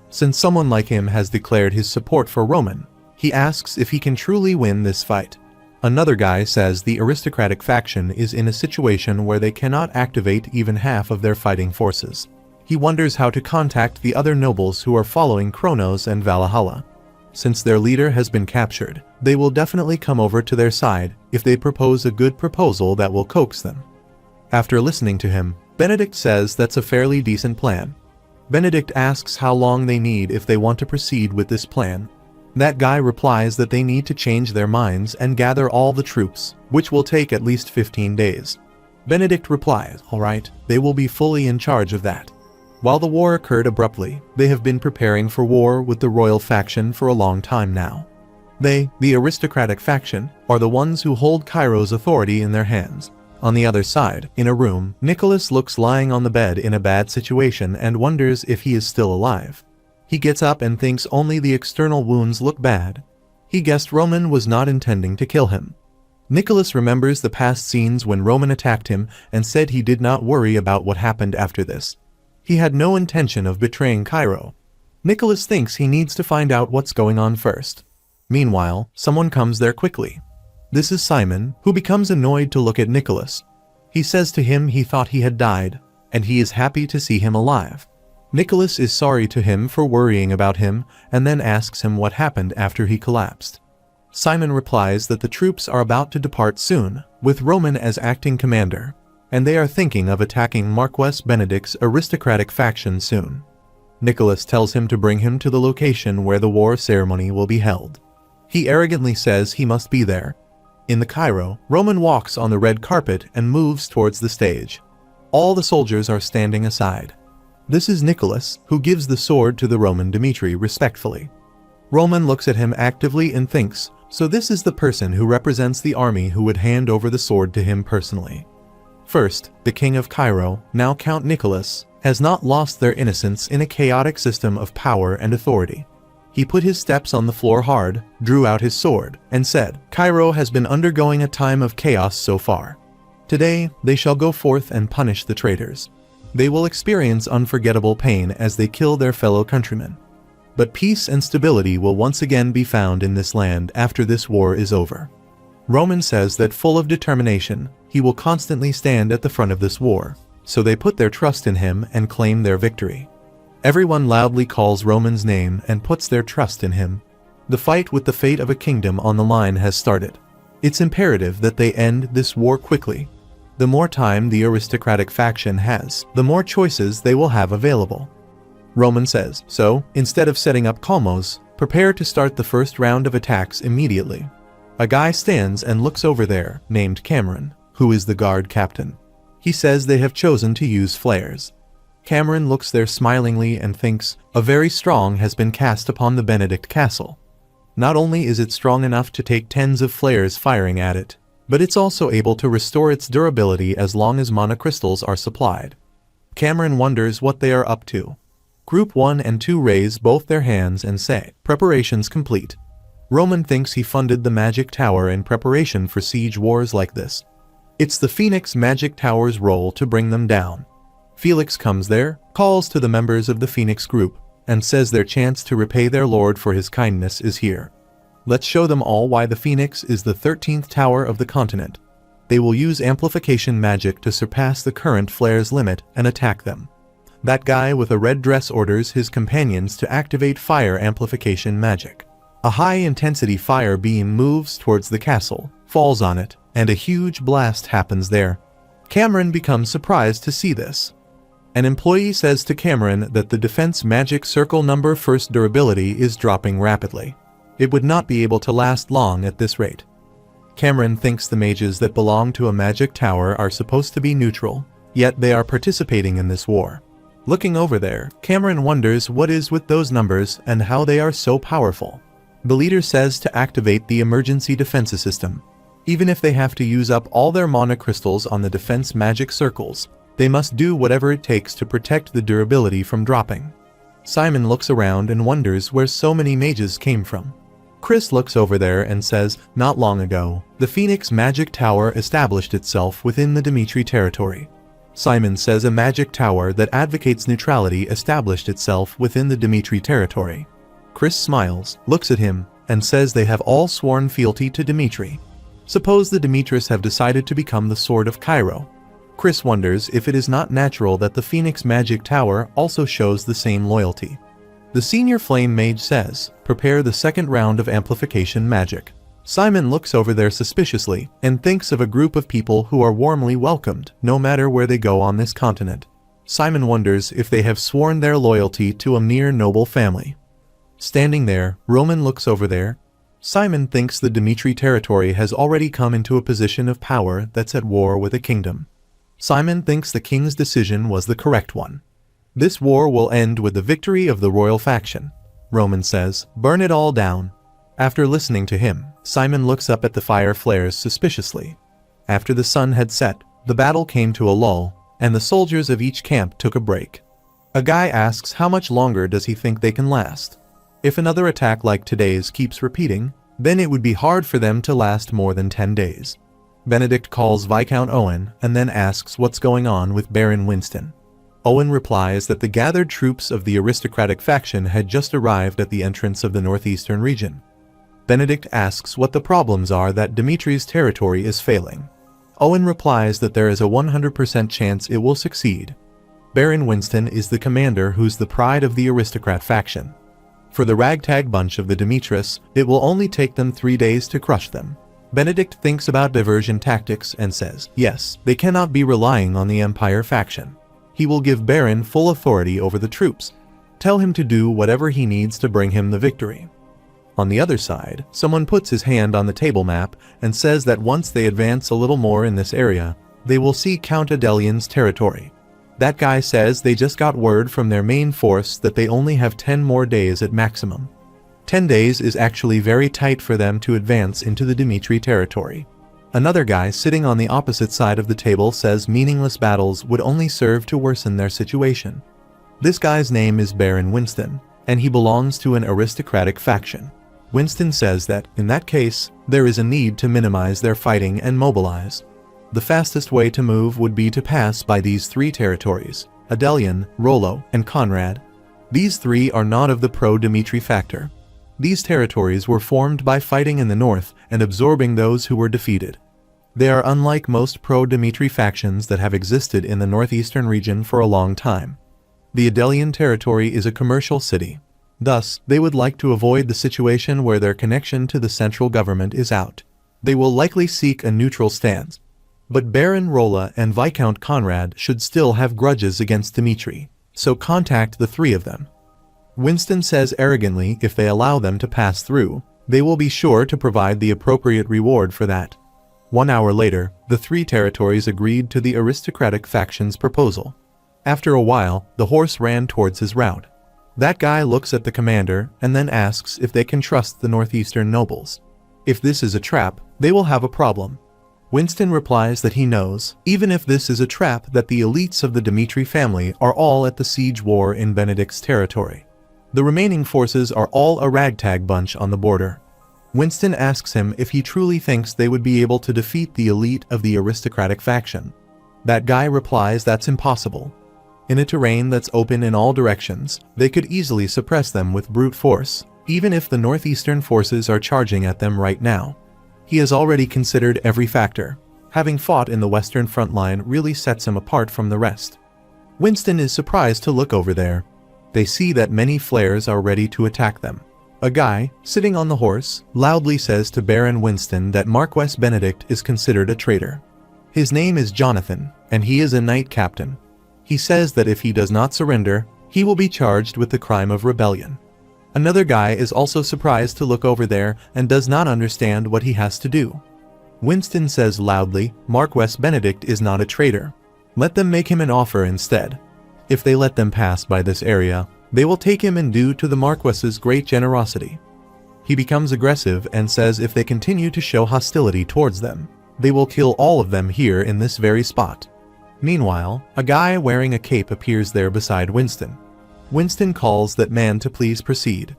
Since someone like him has declared his support for Roman, he asks if he can truly win this fight. Another guy says the aristocratic faction is in a situation where they cannot activate even half of their fighting forces. He wonders how to contact the other nobles who are following Kronos and Valhalla. Since their leader has been captured, they will definitely come over to their side if they propose a good proposal that will coax them. After listening to him, Benedict says that's a fairly decent plan. Benedict asks how long they need if they want to proceed with this plan. That guy replies that they need to change their minds and gather all the troops, which will take at least 15 days. Benedict replies, "All right, they will be fully in charge of that." While the war occurred abruptly, they have been preparing for war with the royal faction for a long time now. They, the aristocratic faction, are the ones who hold Cairo's authority in their hands. On the other side, in a room, Nicholas looks lying on the bed in a bad situation and wonders if he is still alive. He gets up and thinks only the external wounds look bad. He guessed Roman was not intending to kill him. Nicholas remembers the past scenes when Roman attacked him and said he did not worry about what happened after this. He had no intention of betraying Cairo. Nicholas thinks he needs to find out what's going on first. Meanwhile, someone comes there quickly. This is Simon, who becomes annoyed to look at Nicholas. He says to him he thought he had died, and he is happy to see him alive. Nicholas is sorry to him for worrying about him and then asks him what happened after he collapsed. Simon replies that the troops are about to depart soon, with Roman as acting commander, and they are thinking of attacking Marquess Benedict's aristocratic faction soon. Nicholas tells him to bring him to the location where the war ceremony will be held. He arrogantly says he must be there. In the Cairo, Roman walks on the red carpet and moves towards the stage. All the soldiers are standing aside. This is Nicholas, who gives the sword to the Roman Dimitri respectfully. Roman looks at him actively and thinks, so this is the person who represents the army who would hand over the sword to him personally. First, the king of Cairo, now Count Nicholas, has not lost their innocence in a chaotic system of power and authority. He put his steps on the floor hard, drew out his sword, and said, "Cairo has been undergoing a time of chaos so far. Today, they shall go forth and punish the traitors. They will experience unforgettable pain as they kill their fellow countrymen." But peace and stability will once again be found in this land after this war is over. Roman says that full of determination, he will constantly stand at the front of this war, so they put their trust in him and claim their victory. Everyone loudly calls Roman's name and puts their trust in him. The fight with the fate of a kingdom on the line has started. It's imperative that they end this war quickly. The more time the aristocratic faction has, the more choices they will have available. Roman says, so, instead of setting up Calmos, prepare to start the first round of attacks immediately. A guy stands and looks over there, named Cameron, who is the guard captain. He says they have chosen to use flares. Cameron looks there smilingly and thinks, a very strong has been cast upon the Benedict Castle. Not only is it strong enough to take tens of flares firing at it, but it's also able to restore its durability as long as monocrystals are supplied. Cameron wonders what they are up to. Group 1 and 2 raise both their hands and say, preparations complete. Roman thinks he funded the Magic Tower in preparation for siege wars like this. It's the Phoenix Magic Tower's role to bring them down. Felix comes there, calls to the members of the Phoenix group, and says their chance to repay their lord for his kindness is here. Let's show them all why the Phoenix is the 13th tower of the continent. They will use amplification magic to surpass the current flare's limit and attack them. That guy with a red dress orders his companions to activate fire amplification magic. A high-intensity fire beam moves towards the castle, falls on it, and a huge blast happens there. Cameron becomes surprised to see this. An employee says to Cameron that the defense magic circle number first durability is dropping rapidly. It would not be able to last long at this rate. Cameron thinks the mages that belong to a magic tower are supposed to be neutral, yet they are participating in this war. Looking over there, Cameron wonders what is with those numbers and how they are so powerful. The leader says to activate the emergency defense system. Even if they have to use up all their monocrystals on the defense magic circles, they must do whatever it takes to protect the durability from dropping. Simon looks around and wonders where so many mages came from. Chris looks over there and says, not long ago, the Phoenix Magic Tower established itself within the Dimitri territory. Simon says a magic tower that advocates neutrality established itself within the Dimitri territory. Chris smiles, looks at him, and says they have all sworn fealty to Dimitri. Suppose the Dimitris have decided to become the Sword of Cairo. Chris wonders if it is not natural that the Phoenix Magic Tower also shows the same loyalty. The senior flame mage says, prepare the second round of amplification magic. Simon looks over there suspiciously and thinks of a group of people who are warmly welcomed no matter where they go on this continent. Simon wonders if they have sworn their loyalty to a mere noble family. Standing there, Roman looks over there. Simon thinks the Dimitri territory has already come into a position of power that's at war with a kingdom. Simon thinks the king's decision was the correct one. This war will end with the victory of the royal faction. Roman says, burn it all down. After listening to him, Simon looks up at the fire flares suspiciously. After the sun had set, the battle came to a lull, and the soldiers of each camp took a break. A guy asks how much longer does he think they can last. If another attack like today's keeps repeating, then it would be hard for them to last more than 10 days. Benedict calls Viscount Owen and then asks what's going on with Baron Winston. Owen replies that the gathered troops of the aristocratic faction had just arrived at the entrance of the northeastern region. Benedict asks what the problems are that Dimitri's territory is failing. Owen replies that there is a 100% chance it will succeed. Baron Winston is the commander who's the pride of the aristocrat faction. For the ragtag bunch of the Dimitris, it will only take them 3 days to crush them. Benedict thinks about diversion tactics and says, yes, they cannot be relying on the Empire faction. He will give Baron full authority over the troops. Tell him to do whatever he needs to bring him the victory. On the other side, someone puts his hand on the table map and says that once they advance a little more in this area, they will see Count Adelian's territory. That guy says they just got word from their main force that they only have 10 more days at maximum. 10 days is actually very tight for them to advance into the Dimitri territory. Another guy sitting on the opposite side of the table says meaningless battles would only serve to worsen their situation. This guy's name is Baron Winston, and he belongs to an aristocratic faction. Winston says that, in that case, there is a need to minimize their fighting and mobilize. The fastest way to move would be to pass by these 3 territories, Adelian, Rollo, and Conrad. These three are not of the pro-Dmitry factor. These territories were formed by fighting in the north and absorbing those who were defeated. They are unlike most pro-Dmitry factions that have existed in the northeastern region for a long time. The Adelian territory is a commercial city. Thus, they would like to avoid the situation where their connection to the central government is out. They will likely seek a neutral stance. But Baron Rolla and Viscount Conrad should still have grudges against Dmitry, so contact the three of them. Winston says arrogantly if they allow them to pass through, they will be sure to provide the appropriate reward for that. 1 hour later, the three territories agreed to the aristocratic faction's proposal. After a while, the horse ran towards his route. That guy looks at the commander and then asks if they can trust the northeastern nobles. If this is a trap, they will have a problem. Winston replies that he knows, even if this is a trap, that the elites of the Dmitry family are all at the siege war in Benedict's territory. The remaining forces are all a ragtag bunch on the border. Winston asks him if he truly thinks they would be able to defeat the elite of the aristocratic faction. That guy replies that's impossible. In a terrain that's open in all directions, they could easily suppress them with brute force, even if the northeastern forces are charging at them right now. He has already considered every factor. Having fought in the western front line really sets him apart from the rest. Winston is surprised to look over there. They see that many flares are ready to attack them. A guy, sitting on the horse, loudly says to Baron Winston that Marquess Benedict is considered a traitor. His name is Jonathan, and he is a knight captain. He says that if he does not surrender, he will be charged with the crime of rebellion. Another guy is also surprised to look over there and does not understand what he has to do. Winston says loudly, Marquess Benedict is not a traitor. Let them make him an offer instead. If they let them pass by this area, they will take him in due to the Marquess's great generosity. He becomes aggressive and says if they continue to show hostility towards them, they will kill all of them here in this very spot. Meanwhile, a guy wearing a cape appears there beside Winston. Winston calls that man to please proceed.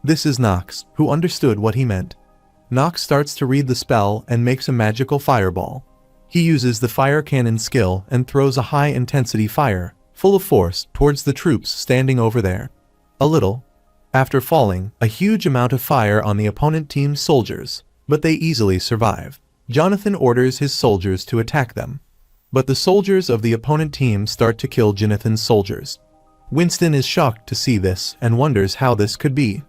This is Knox, who understood what he meant. Knox starts to read the spell and makes a magical fireball. He uses the fire cannon skill and throws a high-intensity fire, full of force, towards the troops standing over there. A little. After falling, a huge amount of fire on the opponent team's soldiers, but they easily survive. Jonathan orders his soldiers to attack them. But the soldiers of the opponent team start to kill Jonathan's soldiers. Winston is shocked to see this and wonders how this could be.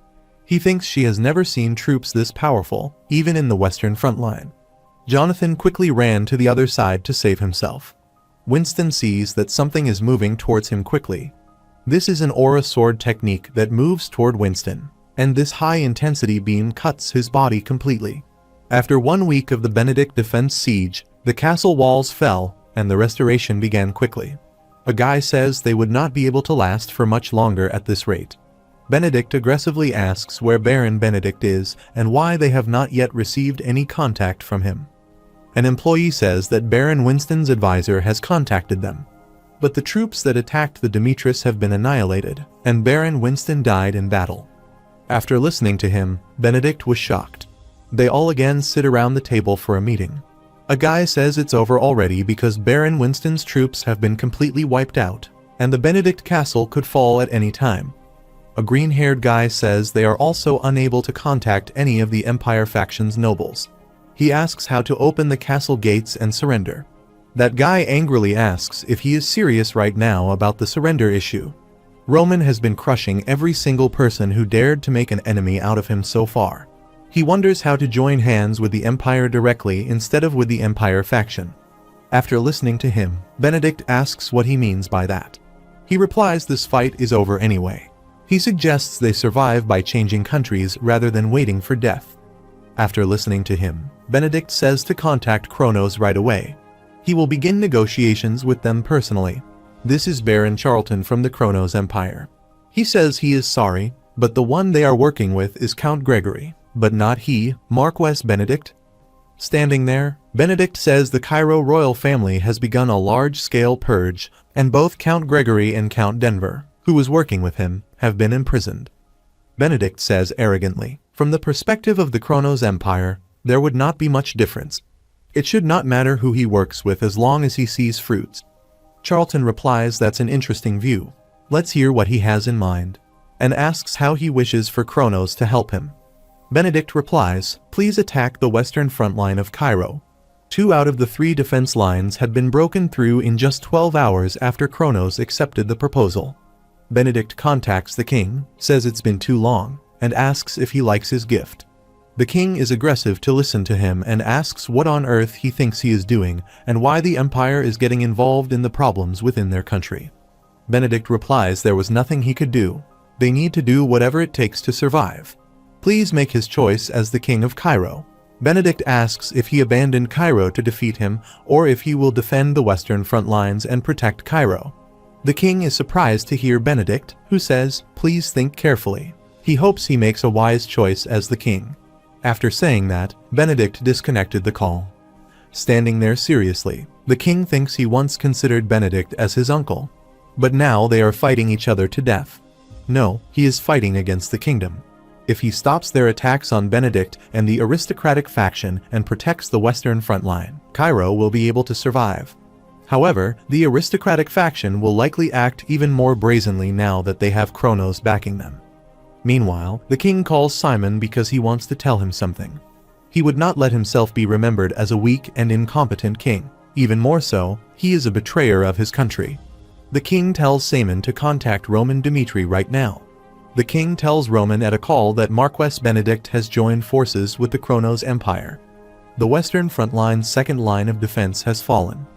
He thinks she has never seen troops this powerful, even in the western front line. Jonathan quickly ran to the other side to save himself. Winston sees that something is moving towards him quickly. This is an aura sword technique that moves toward Winston, and this high-intensity beam cuts his body completely. After 1 week of the Benedict defense siege, the castle walls fell, and the restoration began quickly. A guy says they would not be able to last for much longer at this rate. Benedict aggressively asks where Baron Benedict is and why they have not yet received any contact from him. An employee says that Baron Winston's advisor has contacted them. But the troops that attacked the Demetrius have been annihilated, and Baron Winston died in battle. After listening to him, Benedict was shocked. They all again sit around the table for a meeting. A guy says it's over already because Baron Winston's troops have been completely wiped out, and the Benedict castle could fall at any time. A green-haired guy says they are also unable to contact any of the Empire faction's nobles. He asks how to open the castle gates and surrender. That guy angrily asks if he is serious right now about the surrender issue. Roman has been crushing every single person who dared to make an enemy out of him so far. He wonders how to join hands with the Empire directly instead of with the Empire faction. After listening to him, Benedict asks what he means by that. He replies this fight is over anyway. He suggests they survive by changing countries rather than waiting for death. After listening to him, Benedict says to contact Kronos right away. He will begin negotiations with them personally. This is Baron Charlton from the Kronos Empire. He says he is sorry, but the one they are working with is Count Gregory. But not he, Marquess Benedict. Standing there, Benedict says the Cairo royal family has begun a large-scale purge, and both Count Gregory and Count Denver, who was working with him, have been imprisoned. Benedict says arrogantly, from the perspective of the Kronos Empire, there would not be much difference. It should not matter who he works with as long as he sees fruits. Charlton replies that's an interesting view. Let's hear what he has in mind. and asks how he wishes for Kronos to help him. Benedict replies, "Please attack the western front line of Cairo." 2 out of the 3 defense lines had been broken through in just 12 hours after Kronos accepted the proposal. Benedict contacts the king, says it's been too long, and asks if he likes his gift. The king is aggressive to listen to him and asks what on earth he thinks he is doing and why the empire is getting involved in the problems within their country. Benedict replies there was nothing he could do. They need to do whatever it takes to survive. Please make his choice as the king of Cairo. Benedict asks if he abandoned Cairo to defeat him or if he will defend the western front lines and protect Cairo. The king is surprised to hear Benedict, who says, "Please think carefully." He hopes he makes a wise choice as the king. After saying that, Benedict disconnected the call. Standing there seriously, the king thinks he once considered Benedict as his uncle. But now they are fighting each other to death. No, he is fighting against the kingdom. If he stops their attacks on Benedict and the aristocratic faction and protects the western front line, Cairo will be able to survive. However, the aristocratic faction will likely act even more brazenly now that they have Kronos backing them. Meanwhile, the king calls Simon because he wants to tell him something. He would not let himself be remembered as a weak and incompetent king. Even more so, he is a betrayer of his country. The king tells Simon to contact Roman Dimitri right now. The king tells Roman at a call that Marquess Benedict has joined forces with the Kronos Empire. The western front line's second line of defense has fallen.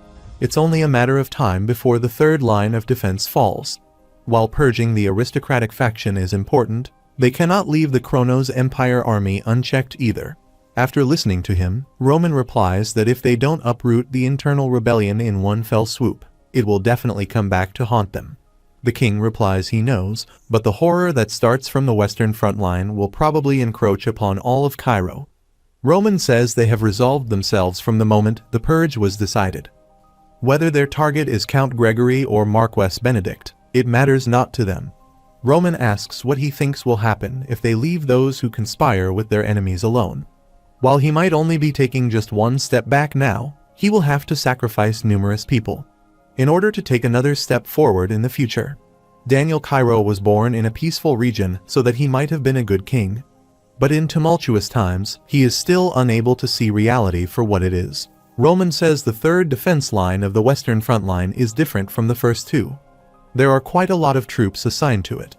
It's only a matter of time before the third line of defense falls. While purging the aristocratic faction is important, they cannot leave the Kronos Empire army unchecked either. After listening to him, Roman replies that if they don't uproot the internal rebellion in one fell swoop, it will definitely come back to haunt them. The king replies he knows, but the horror that starts from the western front line will probably encroach upon all of Cairo. Roman says they have resolved themselves from the moment the purge was decided. Whether their target is Count Gregory or Marquess Benedict, it matters not to them. Roman asks what he thinks will happen if they leave those who conspire with their enemies alone. While he might only be taking just one step back now, he will have to sacrifice numerous people in order to take another step forward in the future. Daniel Cairo was born in a peaceful region so that he might have been a good king. But in tumultuous times, he is still unable to see reality for what it is. Roman says the third defense line of the western front line is different from the first 2. There are quite a lot of troops assigned to it.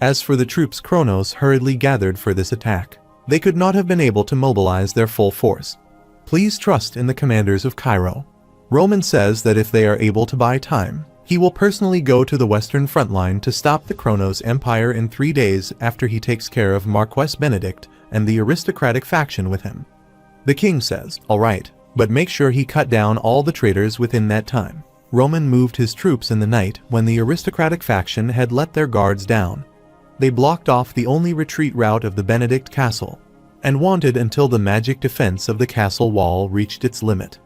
As for the troops Kronos hurriedly gathered for this attack, they could not have been able to mobilize their full force. Please trust in the commanders of Cairo. Roman says that if they are able to buy time, he will personally go to the western front line to stop the Kronos Empire in 3 days after he takes care of Marquess Benedict and the aristocratic faction with him. The king says, "All right, but make sure he cut down all the traitors within that time." Roman moved his troops in the night when the aristocratic faction had let their guards down. They blocked off the only retreat route of the Benedict castle, and wanted until the magic defense of the castle wall reached its limit.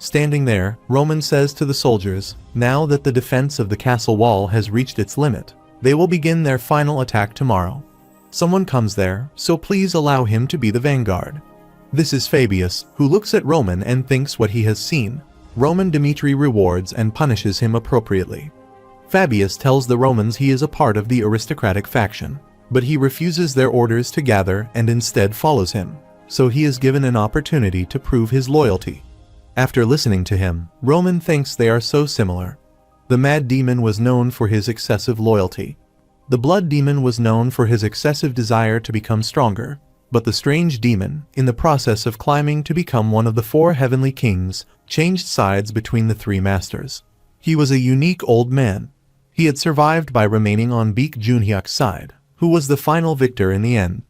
Standing there, Roman says to the soldiers, now that the defense of the castle wall has reached its limit, they will begin their final attack tomorrow. Someone comes there, so please allow him to be the vanguard. This is Fabius, who looks at Roman and thinks what he has seen. Roman Dimitri rewards and punishes him appropriately. Fabius tells the Romans he is a part of the aristocratic faction, but he refuses their orders to gather and instead follows him, so he is given an opportunity to prove his loyalty. After listening to him, Roman thinks they are so similar. The Mad Demon was known for his excessive loyalty. The Blood Demon was known for his excessive desire to become stronger, but the Strange Demon, in the process of climbing to become one of the 4 heavenly kings, changed sides between the 3 masters. He was a unique old man. He had survived by remaining on Baek Junhyuk's side, who was the final victor in the end.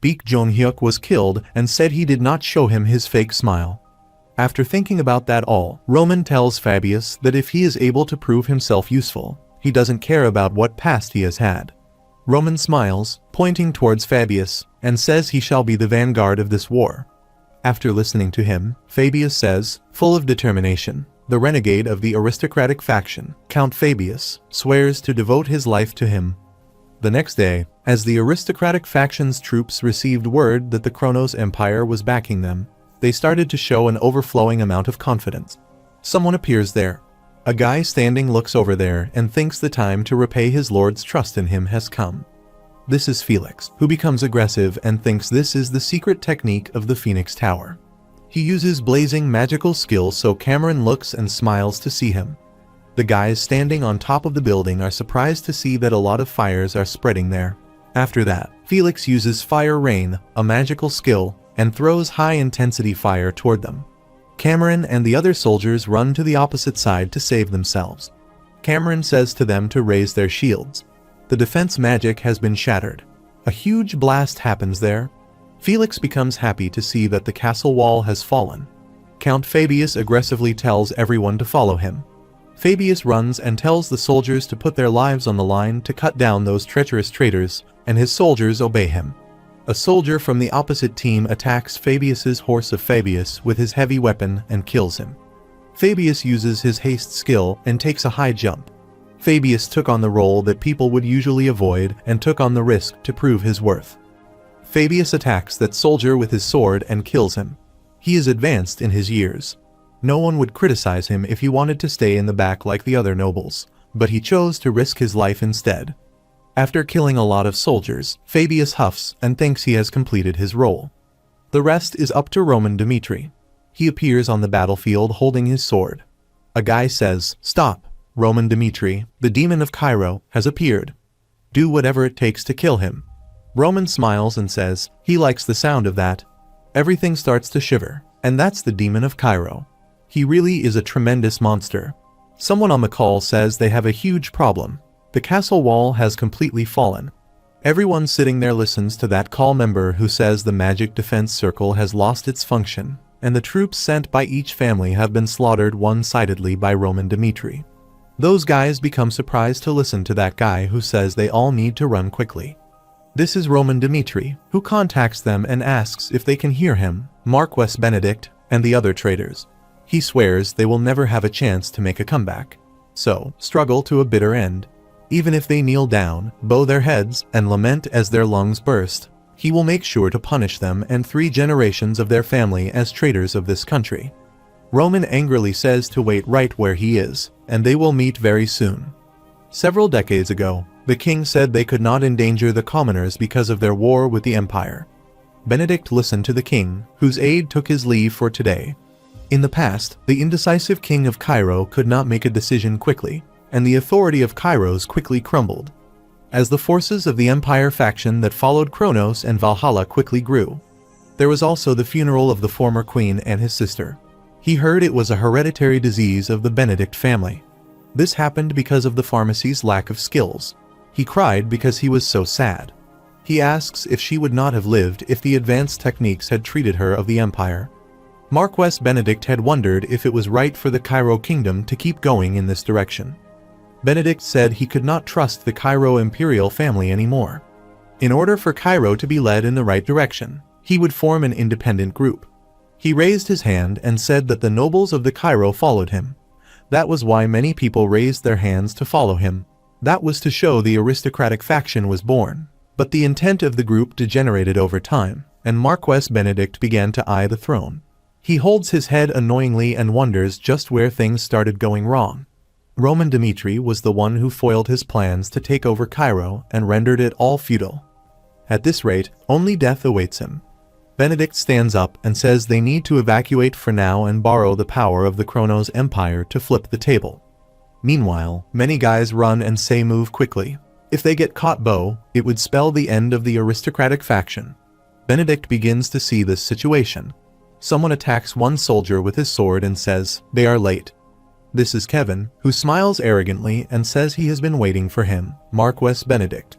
Baek Junhyuk was killed and said he did not show him his fake smile. After thinking about that all, Roman tells Fabius that if he is able to prove himself useful, he doesn't care about what past he has had. Roman smiles, pointing towards Fabius, and says he shall be the vanguard of this war. After listening to him, Fabius says, full of determination, the renegade of the aristocratic faction, Count Fabius, swears to devote his life to him. The next day, as the aristocratic faction's troops received word that the Kronos Empire was backing them, they started to show an overflowing amount of confidence. Someone appears there. A guy standing looks over there and thinks the time to repay his lord's trust in him has come. This is Felix, who becomes aggressive and thinks this is the secret technique of the Phoenix Tower. He uses blazing magical skills so Cameron looks and smiles to see him. The guys standing on top of the building are surprised to see that a lot of fires are spreading there. After that, Felix uses Fire Rain, a magical skill, and throws high-intensity fire toward them. Cameron and the other soldiers run to the opposite side to save themselves. Cameron says to them to raise their shields. The defense magic has been shattered. A huge blast happens there. Felix becomes happy to see that the castle wall has fallen. Count Fabius aggressively tells everyone to follow him. Fabius runs and tells the soldiers to put their lives on the line to cut down those treacherous traitors, and his soldiers obey him. A soldier from the opposite team attacks Fabius's horse of Fabius with his heavy weapon and kills him. Fabius uses his haste skill and takes a high jump. Fabius took on the role that people would usually avoid and took on the risk to prove his worth. Fabius attacks that soldier with his sword and kills him. He is advanced in his years. No one would criticize him if he wanted to stay in the back like the other nobles, but he chose to risk his life instead. After killing a lot of soldiers, Fabius huffs and thinks he has completed his role. The rest is up to Roman Dimitri. He appears on the battlefield holding his sword. A guy says, "Stop, Roman Dimitri, the demon of Cairo, has appeared. Do whatever it takes to kill him." Roman smiles and says, he likes the sound of that. Everything starts to shiver, and that's the demon of Cairo. He really is a tremendous monster. Someone on the call says they have a huge problem. The castle wall has completely fallen. Everyone sitting there listens to that call member who says the magic defense circle has lost its function, and the troops sent by each family have been slaughtered one-sidedly by Roman Dimitri. Those guys become surprised to listen to that guy who says they all need to run quickly. This is Roman Dimitri, who contacts them and asks if they can hear him, Marquess Benedict, and the other traitors. He swears they will never have a chance to make a comeback. So, struggle to a bitter end. Even if they kneel down, bow their heads, and lament as their lungs burst, he will make sure to punish them and 3 generations of their family as traitors of this country. Roman angrily says to wait right where he is, and they will meet very soon. Several decades ago, the king said they could not endanger the commoners because of their war with the empire. Benedict listened to the king, whose aide took his leave for today. In the past, the indecisive king of Cairo could not make a decision quickly, and the authority of Kairos quickly crumbled. As the forces of the Empire faction that followed Kronos and Valhalla quickly grew, there was also the funeral of the former queen and his sister. He heard it was a hereditary disease of the Benedict family. This happened because of the pharmacy's lack of skills. He cried because he was so sad. He asks if she would not have lived if the advanced techniques had treated her of the Empire. Marquess Benedict had wondered if it was right for the Cairo kingdom to keep going in this direction. Benedict said he could not trust the Cairo imperial family anymore. In order for Cairo to be led in the right direction, he would form an independent group. He raised his hand and said that the nobles of the Cairo followed him. That was why many people raised their hands to follow him. That was to show the aristocratic faction was born. But the intent of the group degenerated over time, and Marquess Benedict began to eye the throne. He holds his head annoyingly and wonders just where things started going wrong. Roman Dimitri was the one who foiled his plans to take over Cairo and rendered it all futile. At this rate, only death awaits him. Benedict stands up and says they need to evacuate for now and borrow the power of the Kronos Empire to flip the table. Meanwhile, many guys run and say move quickly. If they get caught it would spell the end of the aristocratic faction. Benedict begins to see this situation. Someone attacks one soldier with his sword and says, "They are late." This is Kevin, who smiles arrogantly and says he has been waiting for him, Marquess Benedict.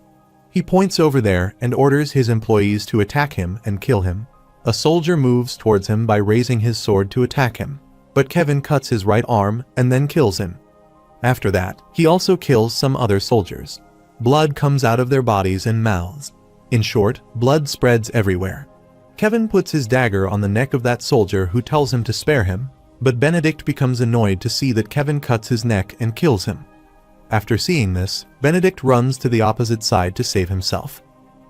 He points over there and orders his employees to attack him and kill him. A soldier moves towards him by raising his sword to attack him, but Kevin cuts his right arm and then kills him. After that, he also kills some other soldiers. Blood comes out of their bodies and mouths. In short, blood spreads everywhere. Kevin puts his dagger on the neck of that soldier who tells him to spare him, but Benedict becomes annoyed to see that Kevin cuts his neck and kills him. After seeing this, Benedict runs to the opposite side to save himself.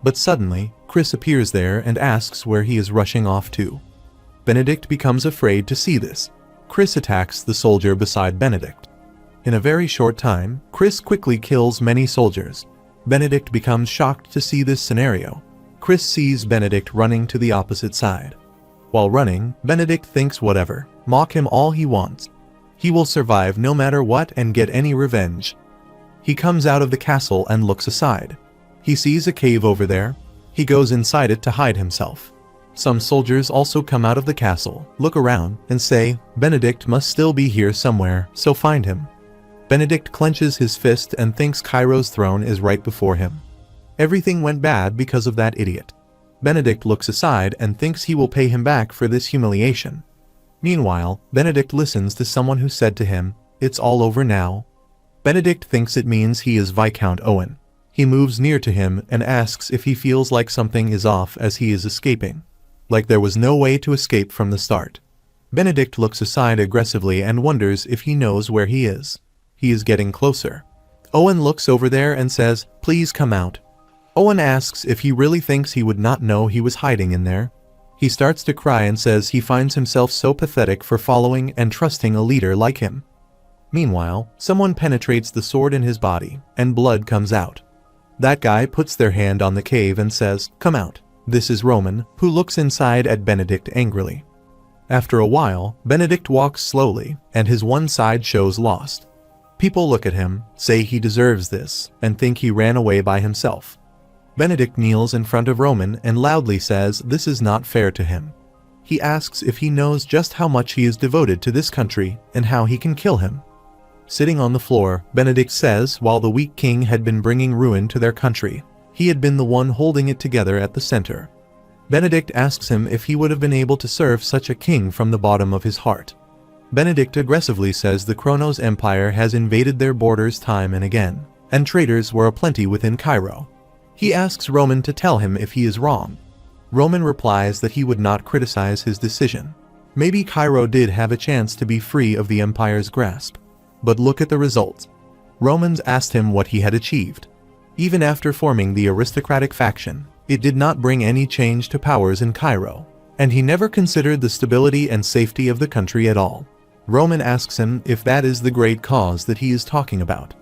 But suddenly, Chris appears there and asks where he is rushing off to. Benedict becomes afraid to see this. Chris attacks the soldier beside Benedict. In a very short time, Chris quickly kills many soldiers. Benedict becomes shocked to see this scenario. Chris sees Benedict running to the opposite side. While running, Benedict thinks whatever, mock him all he wants. He will survive no matter what and get any revenge. He comes out of the castle and looks aside. He sees a cave over there. He goes inside it to hide himself. Some soldiers also come out of the castle, look around, and say, Benedict must still be here somewhere, so find him. Benedict clenches his fist and thinks Cairo's throne is right before him. Everything went bad because of that idiot. Benedict looks aside and thinks he will pay him back for this humiliation. Meanwhile, Benedict listens to someone who said to him, "It's all over now." Benedict thinks it means he is Viscount Owen. He moves near to him and asks if he feels like something is off as he is escaping. Like there was no way to escape from the start. Benedict looks aside aggressively and wonders if he knows where he is. He is getting closer. Owen looks over there and says, "Please come out." Owen asks if he really thinks he would not know he was hiding in there. He starts to cry and says he finds himself so pathetic for following and trusting a leader like him. Meanwhile, someone penetrates the sword in his body, and blood comes out. That guy puts their hand on the cave and says, "Come out." This is Roman, who looks inside at Benedict angrily. After a while, Benedict walks slowly, and his one side shows lost. People look at him, say he deserves this, and think he ran away by himself. Benedict kneels in front of Roman and loudly says this is not fair to him. He asks if he knows just how much he is devoted to this country and how he can kill him. Sitting on the floor, Benedict says while the weak king had been bringing ruin to their country, he had been the one holding it together at the center. Benedict asks him if he would have been able to serve such a king from the bottom of his heart. Benedict aggressively says the Kronos Empire has invaded their borders time and again, and traitors were aplenty within Cairo. He asks Roman to tell him if he is wrong. Roman replies that he would not criticize his decision. Maybe Cairo did have a chance to be free of the empire's grasp. But look at the results. Romans asked him what he had achieved. Even after forming the aristocratic faction, it did not bring any change to powers in Cairo, and he never considered the stability and safety of the country at all. Roman asks him if that is the great cause that he is talking about.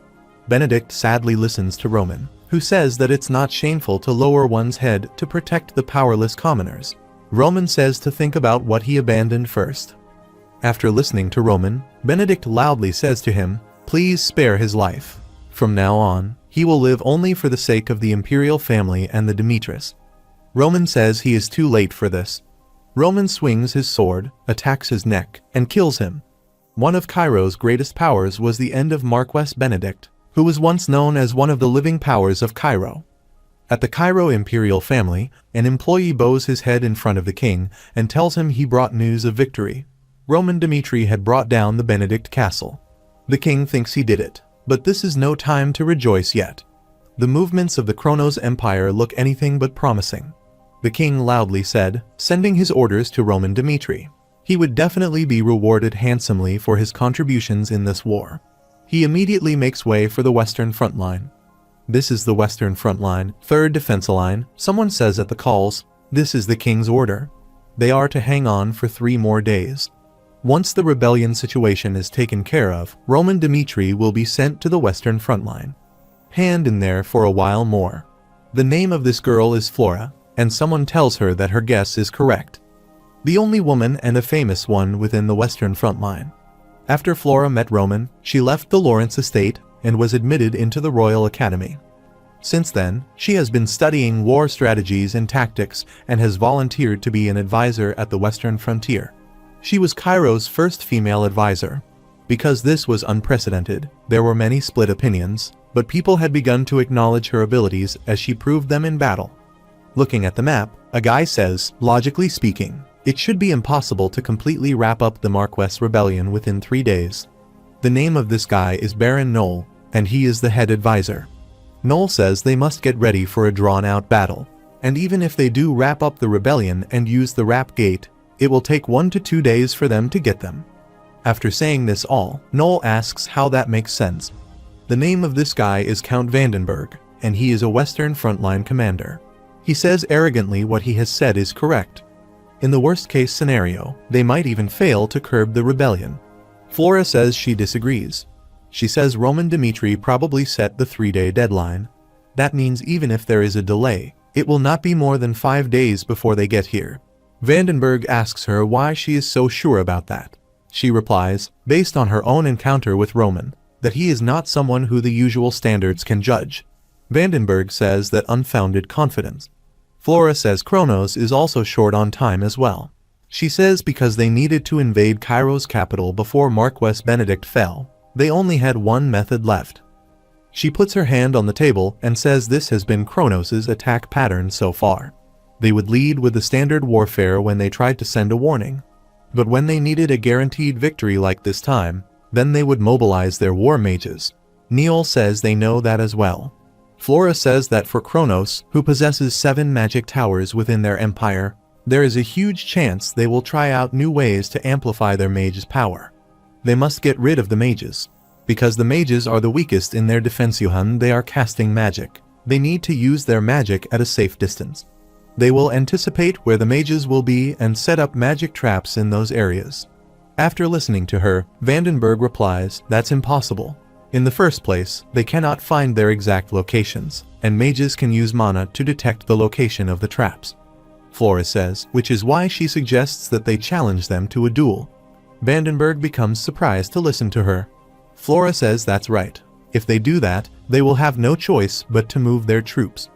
Benedict sadly listens to Roman, who says that it's not shameful to lower one's head to protect the powerless commoners. Roman says to think about what he abandoned first. After listening to Roman, Benedict loudly says to him, "Please spare his life. From now on, he will live only for the sake of the imperial family and the Demetrius." Roman says he is too late for this. Roman swings his sword, attacks his neck, and kills him. One of Cairo's greatest powers was the end of Marquess Benedict, who was once known as one of the living powers of Cairo. At the Cairo imperial family, an employee bows his head in front of the king and tells him he brought news of victory. Roman Dimitri had brought down the Benedict castle. The king thinks he did it, but this is no time to rejoice yet. The movements of the Kronos Empire look anything but promising. The king loudly said, sending his orders to Roman Dimitri. He would definitely be rewarded handsomely for his contributions in this war. He immediately makes way for the Western Front Line. This is the Western Front Line, 3rd Defense Line, someone says at the calls. This is the king's order. They are to hang on for 3 more days. Once the rebellion situation is taken care of, Roman Dimitri will be sent to the Western Front Line. Hand in there for a while more. The name of this girl is Flora, and someone tells her that her guess is correct. The only woman and a famous one within the Western Front Line. After Flora met Roman, she left the Lawrence estate and was admitted into the Royal Academy. Since then, she has been studying war strategies and tactics and has volunteered to be an advisor at the Western Frontier. She was Cairo's first female advisor. Because this was unprecedented, there were many split opinions, but people had begun to acknowledge her abilities as she proved them in battle. Looking at the map, a guy says, logically speaking, it should be impossible to completely wrap up the Marquess rebellion within 3 days. The name of this guy is Baron Noel, and he is the head advisor. Noel says they must get ready for a drawn-out battle, and even if they do wrap up the rebellion and use the Rap Gate, it will take 1 to 2 days for them to get them. After saying this all, Noel asks how that makes sense. The name of this guy is Count Vandenberg, and he is a Western Frontline commander. He says arrogantly what he has said is correct. In the worst-case scenario, they might even fail to curb the rebellion. Flora says she disagrees. She says Roman Dimitri probably set the 3-day deadline. That means even if there is a delay, it will not be more than 5 days before they get here. Vandenberg asks her why she is so sure about that. She replies, based on her own encounter with Roman, that he is not someone who the usual standards can judge. Vandenberg says that unfounded confidence. Flora says Kronos is also short on time as well. She says because they needed to invade Cairo's capital before Marquess Benedict fell, they only had one method left. She puts her hand on the table and says this has been Kronos' attack pattern so far. They would lead with the standard warfare when they tried to send a warning. But when they needed a guaranteed victory like this time, then they would mobilize their war mages. Neil says they know that as well. Flora says that for Kronos, who possesses 7 magic towers within their empire, there is a huge chance they will try out new ways to amplify their mage's power. They must get rid of the mages. Because the mages are the weakest in their defensive, they are casting magic. They need to use their magic at a safe distance. They will anticipate where the mages will be and set up magic traps in those areas. After listening to her, Vandenberg replies, that's impossible. In the first place, they cannot find their exact locations, and mages can use mana to detect the location of the traps. Flora says, which is why she suggests that they challenge them to a duel. Vandenberg becomes surprised to listen to her. Flora says that's right. If they do that, they will have no choice but to move their troops.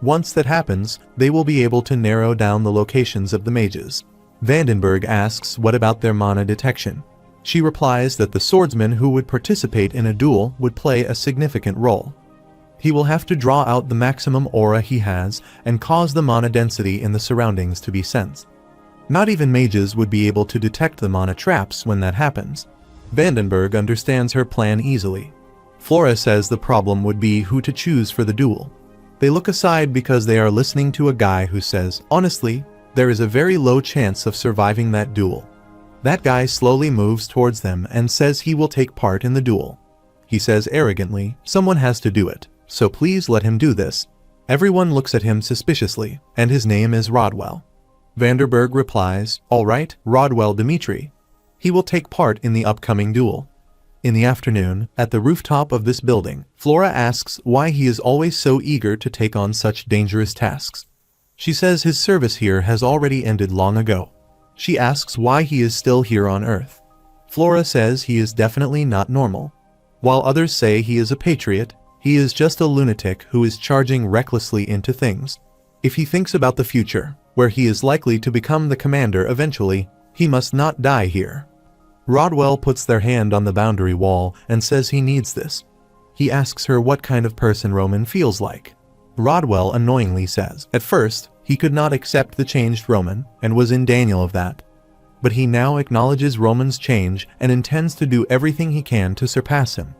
Once that happens, they will be able to narrow down the locations of the mages. Vandenberg asks what about their mana detection. She replies that the swordsman who would participate in a duel would play a significant role. He will have to draw out the maximum aura he has and cause the mana density in the surroundings to be sensed. Not even mages would be able to detect the mana traps when that happens. Vandenberg understands her plan easily. Flora says the problem would be who to choose for the duel. They look aside because they are listening to a guy who says, honestly, there is a very low chance of surviving that duel. That guy slowly moves towards them and says he will take part in the duel. He says arrogantly, someone has to do it, so please let him do this. Everyone looks at him suspiciously, and his name is Rodwell. Vandenberg replies, all right, Rodwell Dimitri. He will take part in the upcoming duel. In the afternoon, at the rooftop of this building, Flora asks why he is always so eager to take on such dangerous tasks. She says his service here has already ended long ago. She asks why he is still here on Earth. Flora says he is definitely not normal. While others say he is a patriot, he is just a lunatic who is charging recklessly into things. If he thinks about the future, where he is likely to become the commander eventually, he must not die here. Rodwell puts their hand on the boundary wall and says he needs this. He asks her what kind of person Roman feels like. Rodwell annoyingly says, at first, he could not accept the changed Roman and was in denial of that. But he now acknowledges Roman's change and intends to do everything he can to surpass him.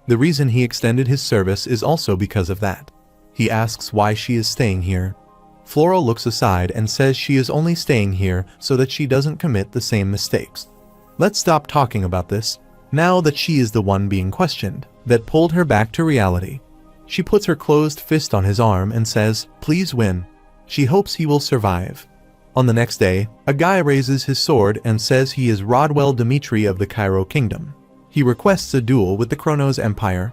The reason he extended his service is also because of that. He asks why she is staying here. Flora looks aside and says she is only staying here so that she doesn't commit the same mistakes. Let's stop talking about this, now that she is the one being questioned, that pulled her back to reality. She puts her closed fist on his arm and says, please win. She hopes he will survive. On the next day, a guy raises his sword and says he is Rodwell Dimitri of the Cairo Kingdom. He requests a duel with the Kronos Empire.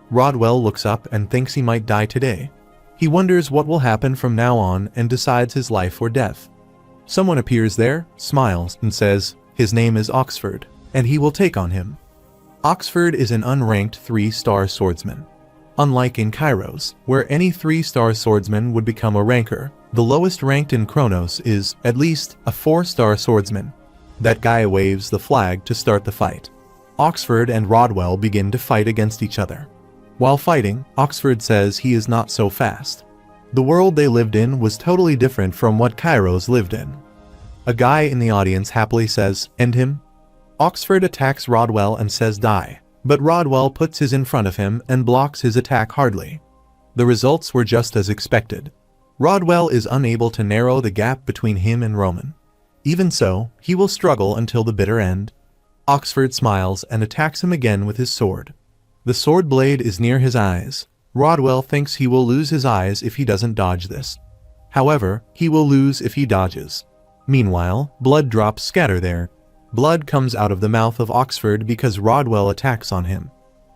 Rodwell looks up and thinks he might die today. He wonders what will happen from now on and decides his life or death. Someone appears there, smiles, and says, his name is Oxford, and he will take on him. Oxford is an unranked 3-star swordsman. Unlike in Kairos, where any 3-star swordsman would become a ranker, the lowest ranked in Kronos is, at least, a 4-star swordsman. That guy waves the flag to start the fight. Oxford and Rodwell begin to fight against each other. While fighting, Oxford says he is not so fast. The world they lived in was totally different from what Kairos lived in. A guy in the audience happily says, end him. Oxford attacks Rodwell and says die, but Rodwell puts his in front of him and blocks his attack hardly. The results were just as expected. Rodwell is unable to narrow the gap between him and Roman. Even so, he will struggle until the bitter end. Oxford smiles and attacks him again with his sword. The sword blade is near his eyes. Rodwell thinks he will lose his eyes if he doesn't dodge this. However, he will lose if he dodges. Meanwhile, blood drops scatter there. Blood comes out of the mouth of Oxford because Rodwell attacks on him.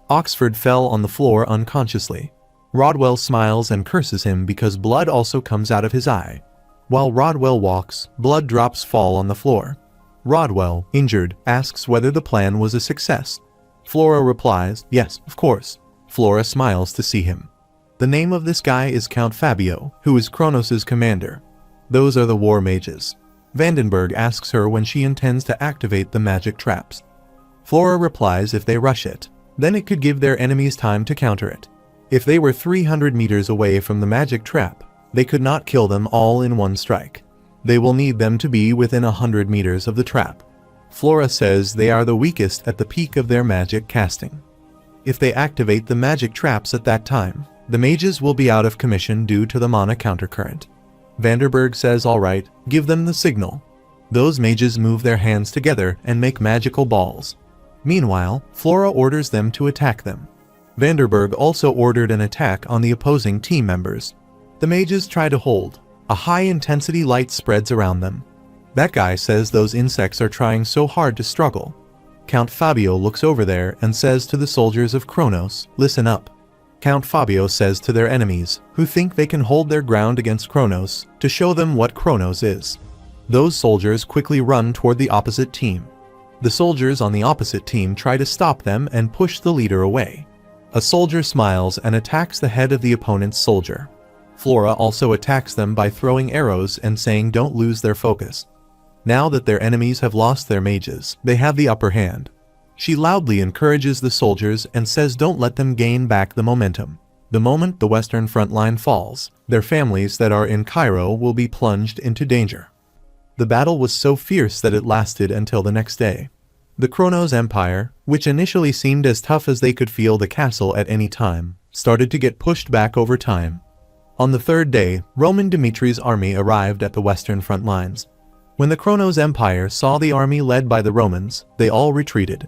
Oxford fell on the floor unconsciously. Rodwell smiles and curses him because blood also comes out of his eye. While Rodwell walks, blood drops fall on the floor. Rodwell, injured, asks whether the plan was a success. Flora replies, yes, of course. Flora smiles to see him. The name of this guy is Count Fabio, who is Kronos' commander. Those are the war mages. Vandenberg asks her when she intends to activate the magic traps. Flora replies if they rush it, then it could give their enemies time to counter it. If they were 300 meters away from the magic trap, they could not kill them all in one strike. They will need them to be within 100 meters of the trap. Flora says they are the weakest at the peak of their magic casting. If they activate the magic traps at that time, the mages will be out of commission due to the mana countercurrent. Vandenberg says alright, give them the signal. Those mages move their hands together and make magical balls. Meanwhile, Flora orders them to attack them. Vandenberg also ordered an attack on the opposing team members. The mages try to hold. A high-intensity light spreads around them. That guy says those insects are trying so hard to struggle. Count Fabio looks over there and says to the soldiers of Kronos, listen up. Count Fabio says to their enemies, who think they can hold their ground against Kronos, to show them what Kronos is. Those soldiers quickly run toward the opposite team. The soldiers on the opposite team try to stop them and push the leader away. A soldier smiles and attacks the head of the opponent's soldier. Flora also attacks them by throwing arrows and saying don't lose their focus. Now that their enemies have lost their mages, they have the upper hand. She loudly encourages the soldiers and says don't let them gain back the momentum. The moment the Western front line falls, their families that are in Cairo will be plunged into danger. The battle was so fierce that it lasted until the next day. The Kronos Empire, which initially seemed as tough as they could feel the castle at any time, started to get pushed back over time. On the third day, Roman Dimitri's army arrived at the Western front lines. When the Kronos Empire saw the army led by the Romans, they all retreated.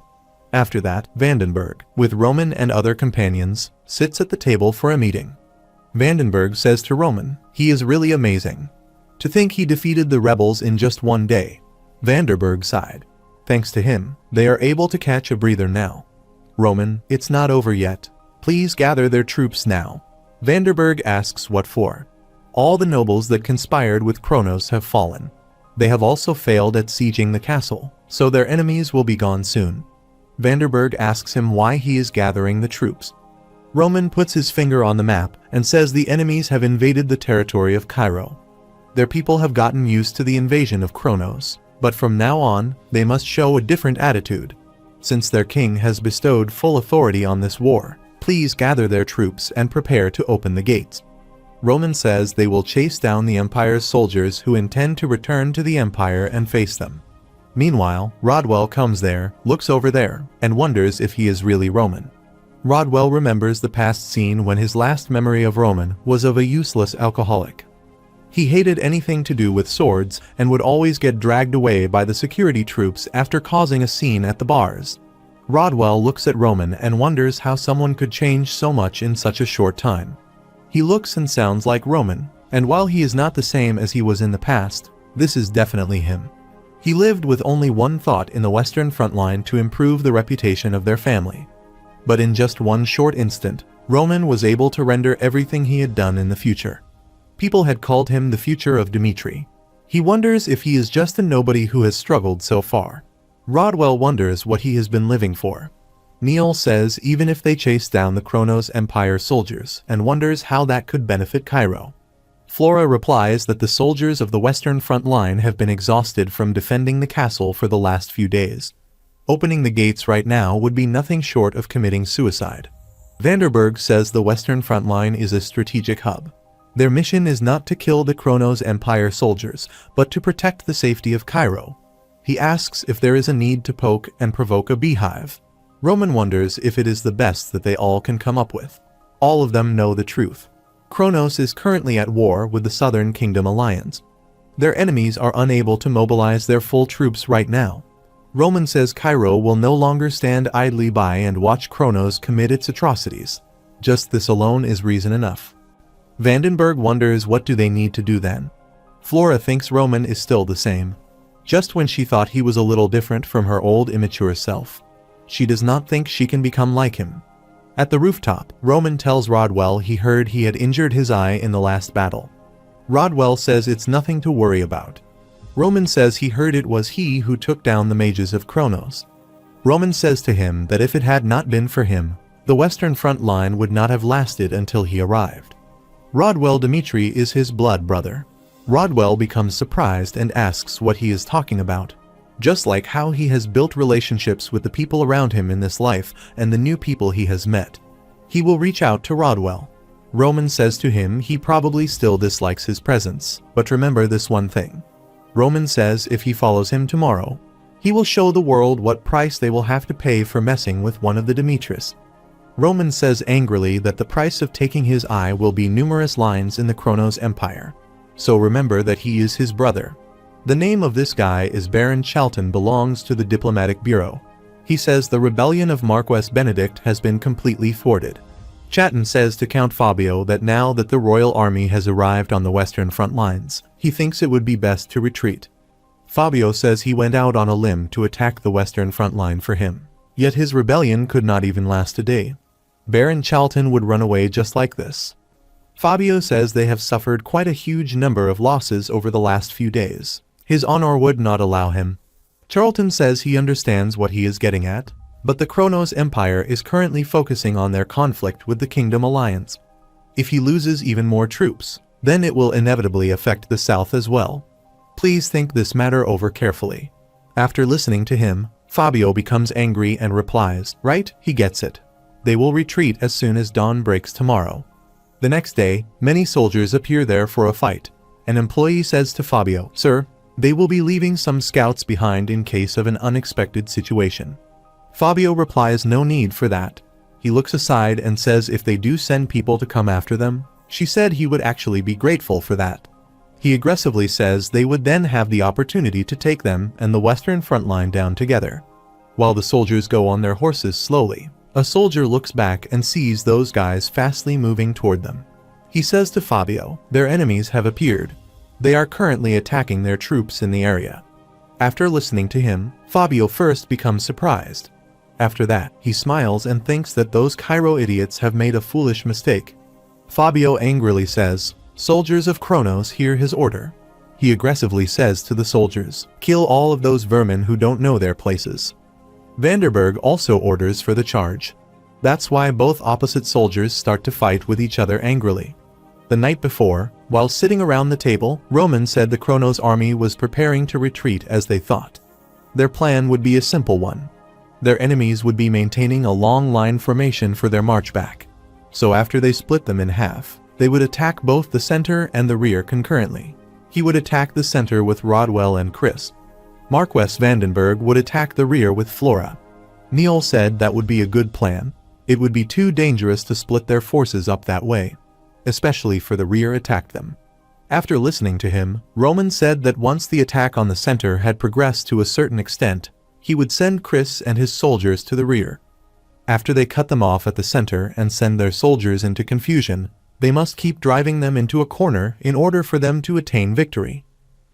After that, Vandenberg, with Roman and other companions, sits at the table for a meeting. Vandenberg says to Roman, he is really amazing. To think he defeated the rebels in just one day. Vandenberg sighed. Thanks to him, they are able to catch a breather now. Roman, it's not over yet. Please gather their troops now. Vandenberg asks what for. All the nobles that conspired with Kronos have fallen. They have also failed at sieging the castle, so their enemies will be gone soon. Vandenberg asks him why he is gathering the troops. Roman puts his finger on the map and says the enemies have invaded the territory of Cairo. Their people have gotten used to the invasion of Kronos, but from now on, they must show a different attitude. Since their king has bestowed full authority on this war, please gather their troops and prepare to open the gates. Roman says they will chase down the Empire's soldiers who intend to return to the Empire and face them. Meanwhile, Rodwell comes there, looks over there, and wonders if he is really Roman. Rodwell remembers the past scene when his last memory of Roman was of a useless alcoholic. He hated anything to do with swords and would always get dragged away by the security troops after causing a scene at the bars. Rodwell looks at Roman and wonders how someone could change so much in such a short time. He looks and sounds like Roman, and while he is not the same as he was in the past, this is definitely him. He lived with only one thought in the Western front line to improve the reputation of their family. But in just one short instant, Roman was able to render everything he had done in the future. People had called him the future of Dimitri. He wonders if he is just a nobody who has struggled so far. Rodwell wonders what he has been living for. Neil says even if they chase down the Kronos Empire soldiers and wonders how that could benefit Cairo. Flora replies that the soldiers of the Western front line have been exhausted from defending the castle for the last few days. Opening the gates right now would be nothing short of committing suicide. Vandenberg says the Western front line is a strategic hub. Their mission is not to kill the Kronos Empire soldiers, but to protect the safety of Cairo. He asks if there is a need to poke and provoke a beehive. Roman wonders if it is the best that they all can come up with. All of them know the truth. Kronos is currently at war with the Southern Kingdom Alliance. Their enemies are unable to mobilize their full troops right now. Roman says Cairo will no longer stand idly by and watch Kronos commit its atrocities. Just this alone is reason enough. Vandenberg wonders what do they need to do then. Flora thinks Roman is still the same. Just when she thought he was a little different from her old immature self. She does not think she can become like him. At the rooftop, Roman tells Rodwell he heard he had injured his eye in the last battle. Rodwell says it's nothing to worry about. Roman says he heard it was he who took down the mages of Kronos. Roman says to him that if it had not been for him, the Western Front line would not have lasted until he arrived. Rodwell Dmitri is his blood brother. Rodwell becomes surprised and asks what he is talking about. Just like how he has built relationships with the people around him in this life and the new people he has met. He will reach out to Rodwell. Roman says to him he probably still dislikes his presence, but remember this one thing. Roman says if he follows him tomorrow, he will show the world what price they will have to pay for messing with one of the Dimitris. Roman says angrily that the price of taking his eye will be numerous lines in the Kronos Empire. So remember that he is his brother. The name of this guy is Baron Chalton, belongs to the Diplomatic Bureau. He says the rebellion of Marquess Benedict has been completely thwarted. Chalton says to Count Fabio that now that the royal army has arrived on the western front lines, he thinks it would be best to retreat. Fabio says he went out on a limb to attack the western front line for him. Yet his rebellion could not even last a day. Baron Chalton would run away just like this. Fabio says they have suffered quite a huge number of losses over the last few days. His honor would not allow him. Charlton says he understands what he is getting at, but the Kronos Empire is currently focusing on their conflict with the Kingdom Alliance. If he loses even more troops, then it will inevitably affect the South as well. Please think this matter over carefully. After listening to him, Fabio becomes angry and replies, right, he gets it. They will retreat as soon as dawn breaks tomorrow. The next day, many soldiers appear there for a fight. An employee says to Fabio, "Sir, they will be leaving some scouts behind in case of an unexpected situation." Fabio replies no need for that. He looks aside and says if they do send people to come after them, she said he would actually be grateful for that. He aggressively says they would then have the opportunity to take them and the western front line down together. While the soldiers go on their horses slowly, a soldier looks back and sees those guys fastly moving toward them. He says to Fabio, their enemies have appeared. They are currently attacking their troops in the area. After listening to him, Fabio first becomes surprised. After that, he smiles and thinks that those Cairo idiots have made a foolish mistake. Fabio angrily says, "Soldiers of Kronos, hear his order." He aggressively says to the soldiers, "Kill all of those vermin who don't know their places." Vanderberg also orders for the charge. That's why both opposite soldiers start to fight with each other angrily. The night before, while sitting around the table, Roman said the Kronos army was preparing to retreat as they thought. Their plan would be a simple one. Their enemies would be maintaining a long line formation for their march back. So after they split them in half, they would attack both the center and the rear concurrently. He would attack the center with Rodwell and Chris. Marquess Vandenberg would attack the rear with Flora. Neil said that would be a good plan. It would be too dangerous to split their forces up that way, especially for the rear attack them. After listening to him, Roman said that once the attack on the center had progressed to a certain extent, he would send Chris and his soldiers to the rear. After they cut them off at the center and send their soldiers into confusion, they must keep driving them into a corner in order for them to attain victory.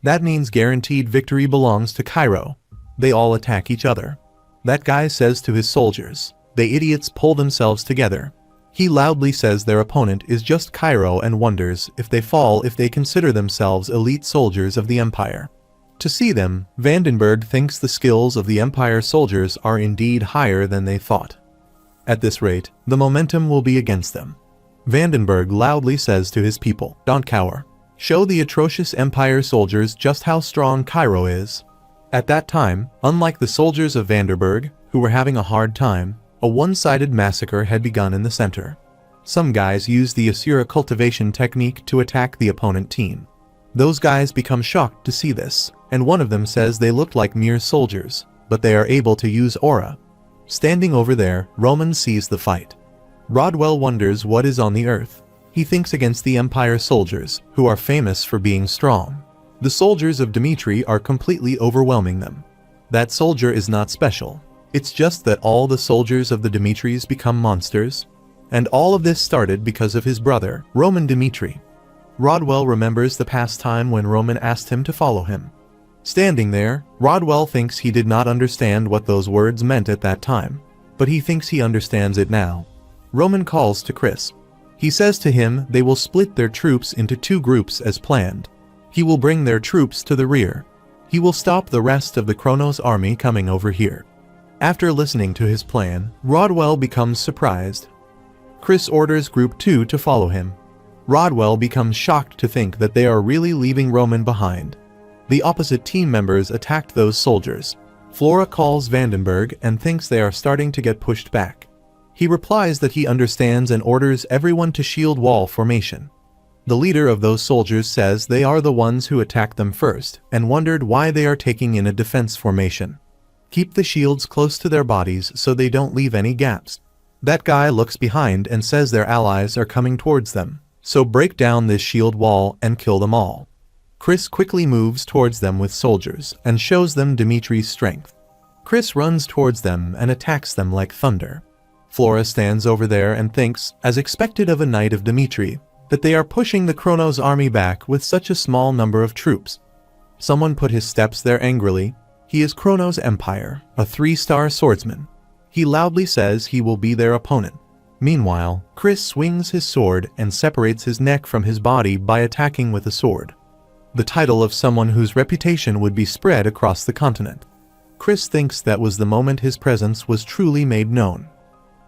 That means guaranteed victory belongs to Cairo. They all attack each other. That guy says to his soldiers, "The idiots pull themselves together." He loudly says their opponent is just Cairo and wonders if they fall if they consider themselves elite soldiers of the Empire. To see them, Vandenberg thinks the skills of the Empire soldiers are indeed higher than they thought. At this rate, the momentum will be against them. Vandenberg loudly says to his people, "Don't cower. Show the atrocious Empire soldiers just how strong Cairo is." At that time, unlike the soldiers of Vandenberg, who were having a hard time, a one-sided massacre had begun in the center. Some guys used the Asura cultivation technique to attack the opponent team. Those guys become shocked to see this, and one of them says they look like mere soldiers, but they are able to use aura. Standing over there, Roman sees the fight. Rodwell wonders what is on the earth. He thinks against the Empire soldiers, who are famous for being strong. The soldiers of Dmitri are completely overwhelming them. That soldier is not special. It's just that all the soldiers of the Dimitris become monsters. And all of this started because of his brother, Roman Dmitri. Rodwell remembers the past time when Roman asked him to follow him. Standing there, Rodwell thinks he did not understand what those words meant at that time, but he thinks he understands it now. Roman calls to Chris. He says to him they will split their troops into 2 groups as planned. He will bring their troops to the rear. He will stop the rest of the Kronos army coming over here. After listening to his plan, Rodwell becomes surprised. Chris orders Group 2 to follow him. Rodwell becomes shocked to think that they are really leaving Roman behind. The opposite team members attacked those soldiers. Flora calls Vandenberg and thinks they are starting to get pushed back. He replies that he understands and orders everyone to shield wall formation. The leader of those soldiers says they are the ones who attacked them first and wondered why they are taking in a defense formation. Keep the shields close to their bodies so they don't leave any gaps. That guy looks behind and says their allies are coming towards them, so break down this shield wall and kill them all. Chris quickly moves towards them with soldiers and shows them Dimitri's strength. Chris runs towards them and attacks them like thunder. Flora stands over there and thinks, as expected of a knight of Dimitri, that they are pushing the Kronos army back with such a small number of troops. Someone put his steps there angrily. He is Kronos Empire, a 3-star swordsman. He loudly says he will be their opponent. Meanwhile, Chris swings his sword and separates his neck from his body by attacking with a sword. The title of someone whose reputation would be spread across the continent. Chris thinks that was the moment his presence was truly made known.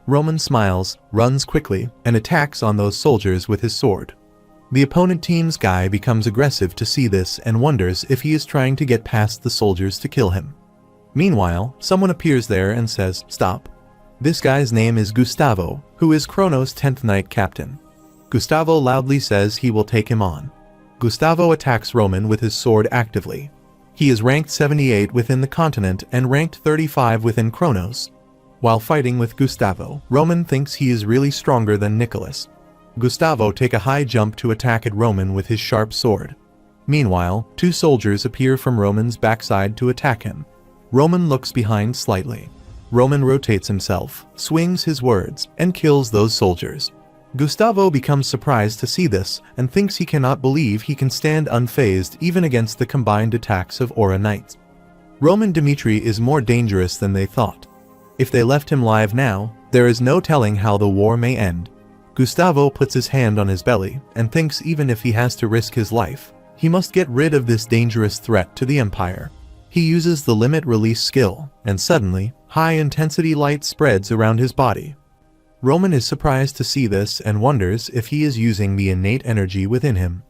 Roman smiles, runs quickly, and attacks on those soldiers with his sword. The opponent team's guy becomes aggressive to see this and wonders if he is trying to get past the soldiers to kill him. Meanwhile, someone appears there and says, "Stop." This guy's name is Gustavo, who is Kronos' 10th Knight Captain. Gustavo loudly says he will take him on. Gustavo attacks Roman with his sword actively. He is ranked 78 within the continent and ranked 35 within Kronos. While fighting with Gustavo, Roman thinks he is really stronger than Nicholas. Gustavo takes a high jump to attack at Roman with his sharp sword. Meanwhile, 2 soldiers appear from Roman's backside to attack him. Roman looks behind slightly. Roman rotates himself, swings his words, and kills those soldiers. Gustavo becomes surprised to see this and thinks he cannot believe he can stand unfazed even against the combined attacks of Aura Knights. Roman Dimitri is more dangerous than they thought. If they left him live now, there is no telling how the war may end. Gustavo puts his hand on his belly and thinks even if he has to risk his life, he must get rid of this dangerous threat to the Empire. He uses the limit release skill, and suddenly, high-intensity light spreads around his body. Roman is surprised to see this and wonders if he is using the innate energy within him.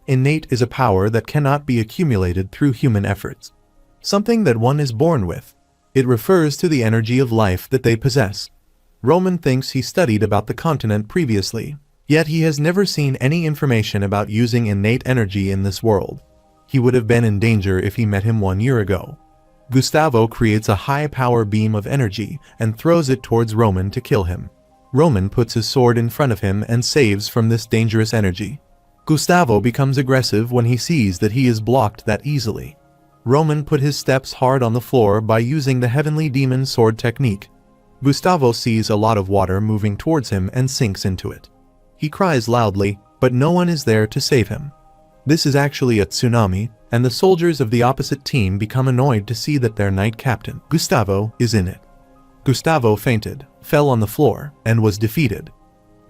Innate is a power that cannot be accumulated through human efforts. Something that one is born with. It refers to the energy of life that they possess. Roman thinks he studied about the continent previously, yet he has never seen any information about using innate energy in this world. He would have been in danger if he met him 1 year ago. Gustavo creates a high-power beam of energy and throws it towards Roman to kill him. Roman puts his sword in front of him and saves from this dangerous energy. Gustavo becomes aggressive when he sees that he is blocked that easily. Roman put his steps hard on the floor by using the Heavenly Demon Sword technique. Gustavo sees a lot of water moving towards him and sinks into it. He cries loudly, but no one is there to save him. This is actually a tsunami, and the soldiers of the opposite team become annoyed to see that their knight captain, Gustavo, is in it. Gustavo fainted, fell on the floor, and was defeated.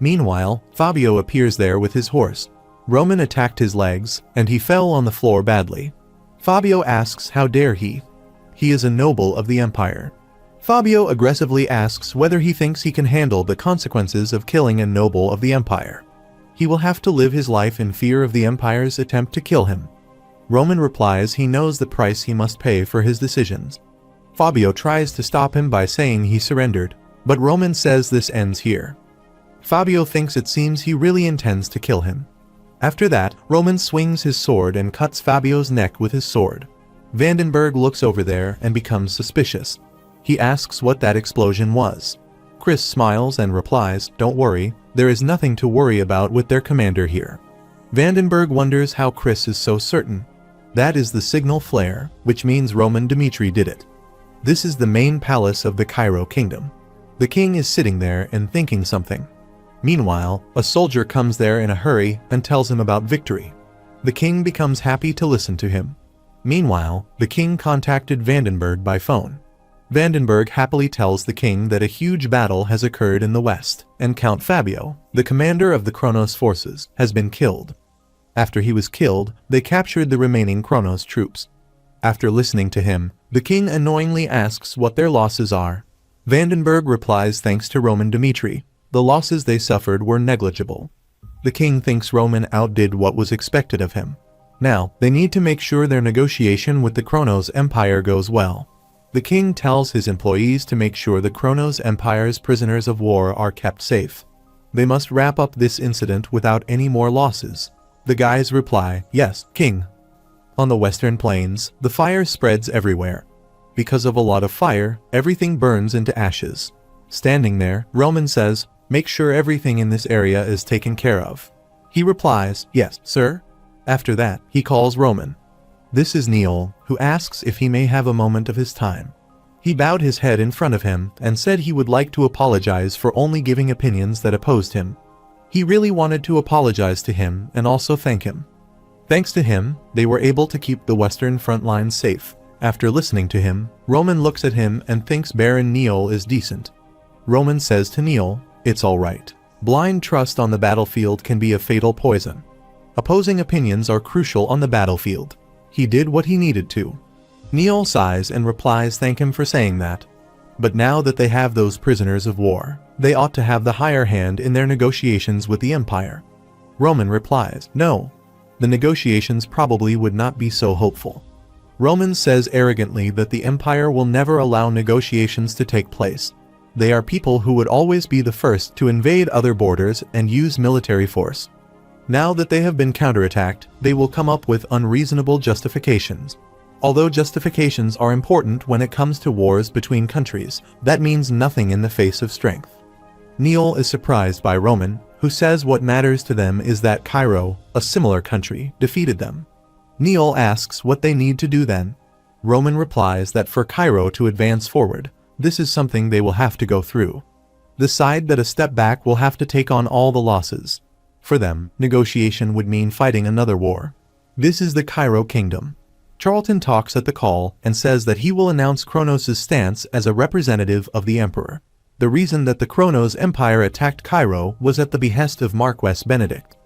Meanwhile, Fabio appears there with his horse. Roman attacked his legs, and he fell on the floor badly. Fabio asks how dare he. He is a noble of the Empire. Fabio aggressively asks whether he thinks he can handle the consequences of killing a noble of the Empire. He will have to live his life in fear of the Empire's attempt to kill him. Roman replies he knows the price he must pay for his decisions. Fabio tries to stop him by saying he surrendered, but Roman says this ends here. Fabio thinks it seems he really intends to kill him. After that, Roman swings his sword and cuts Fabio's neck with his sword. Vandenberg looks over there and becomes suspicious. He asks what that explosion was. Chris smiles and replies, "Don't worry, there is nothing to worry about with their commander here." Vandenberg wonders how Chris is so certain. That is the signal flare, which means Roman Dimitri did it. This is the main palace of the Cairo kingdom. The king is sitting there and thinking something. Meanwhile, a soldier comes there in a hurry and tells him about victory. The king becomes happy to listen to him. Meanwhile, the king contacted Vandenberg by phone. Vandenberg happily tells the king that a huge battle has occurred in the west, and Count Fabio, the commander of the Kronos forces, has been killed. After he was killed, they captured the remaining Kronos troops. After listening to him, the king annoyingly asks what their losses are. Vandenberg replies thanks to Roman Dmitri, the losses they suffered were negligible. The king thinks Roman outdid what was expected of him. Now, they need to make sure their negotiation with the Kronos Empire goes well. The king tells his employees to make sure the Kronos Empire's prisoners of war are kept safe. They must wrap up this incident without any more losses. The guys reply, "Yes, king." On the western plains, the fire spreads everywhere. Because of a lot of fire, everything burns into ashes. Standing there, Roman says, "Make sure everything in this area is taken care of." He replies, "Yes, sir." After that, he calls Roman. This is Neil, who asks if he may have a moment of his time. He bowed his head in front of him and said he would like to apologize for only giving opinions that opposed him. He really wanted to apologize to him and also thank him. Thanks to him, they were able to keep the western front lines safe. After listening to him, Roman looks at him and thinks Baron Neil is decent. Roman says to Neil, "It's all right. Blind trust on the battlefield can be a fatal poison. Opposing opinions are crucial on the battlefield." He did what he needed to. Neil sighs and replies thank him for saying that. But now that they have those prisoners of war, they ought to have the higher hand in their negotiations with the Empire. Roman replies, "No. The negotiations probably would not be so hopeful." Roman says arrogantly that the Empire will never allow negotiations to take place. They are people who would always be the first to invade other borders and use military force. Now that they have been counterattacked, they will come up with unreasonable justifications. Although justifications are important when it comes to wars between countries, that means nothing in the face of strength. Neil is surprised by Roman, who says what matters to them is that Cairo, a similar country, defeated them. Neil asks what they need to do then. Roman replies that for Cairo to advance forward, this is something they will have to go through. The side that a step back will have to take on all the losses. For them, negotiation would mean fighting another war. This is the Cairo kingdom. Charlton talks at the call and says that he will announce Kronos' stance as a representative of the emperor. The reason that the Kronos Empire attacked Cairo was at the behest of Marquess Benedict.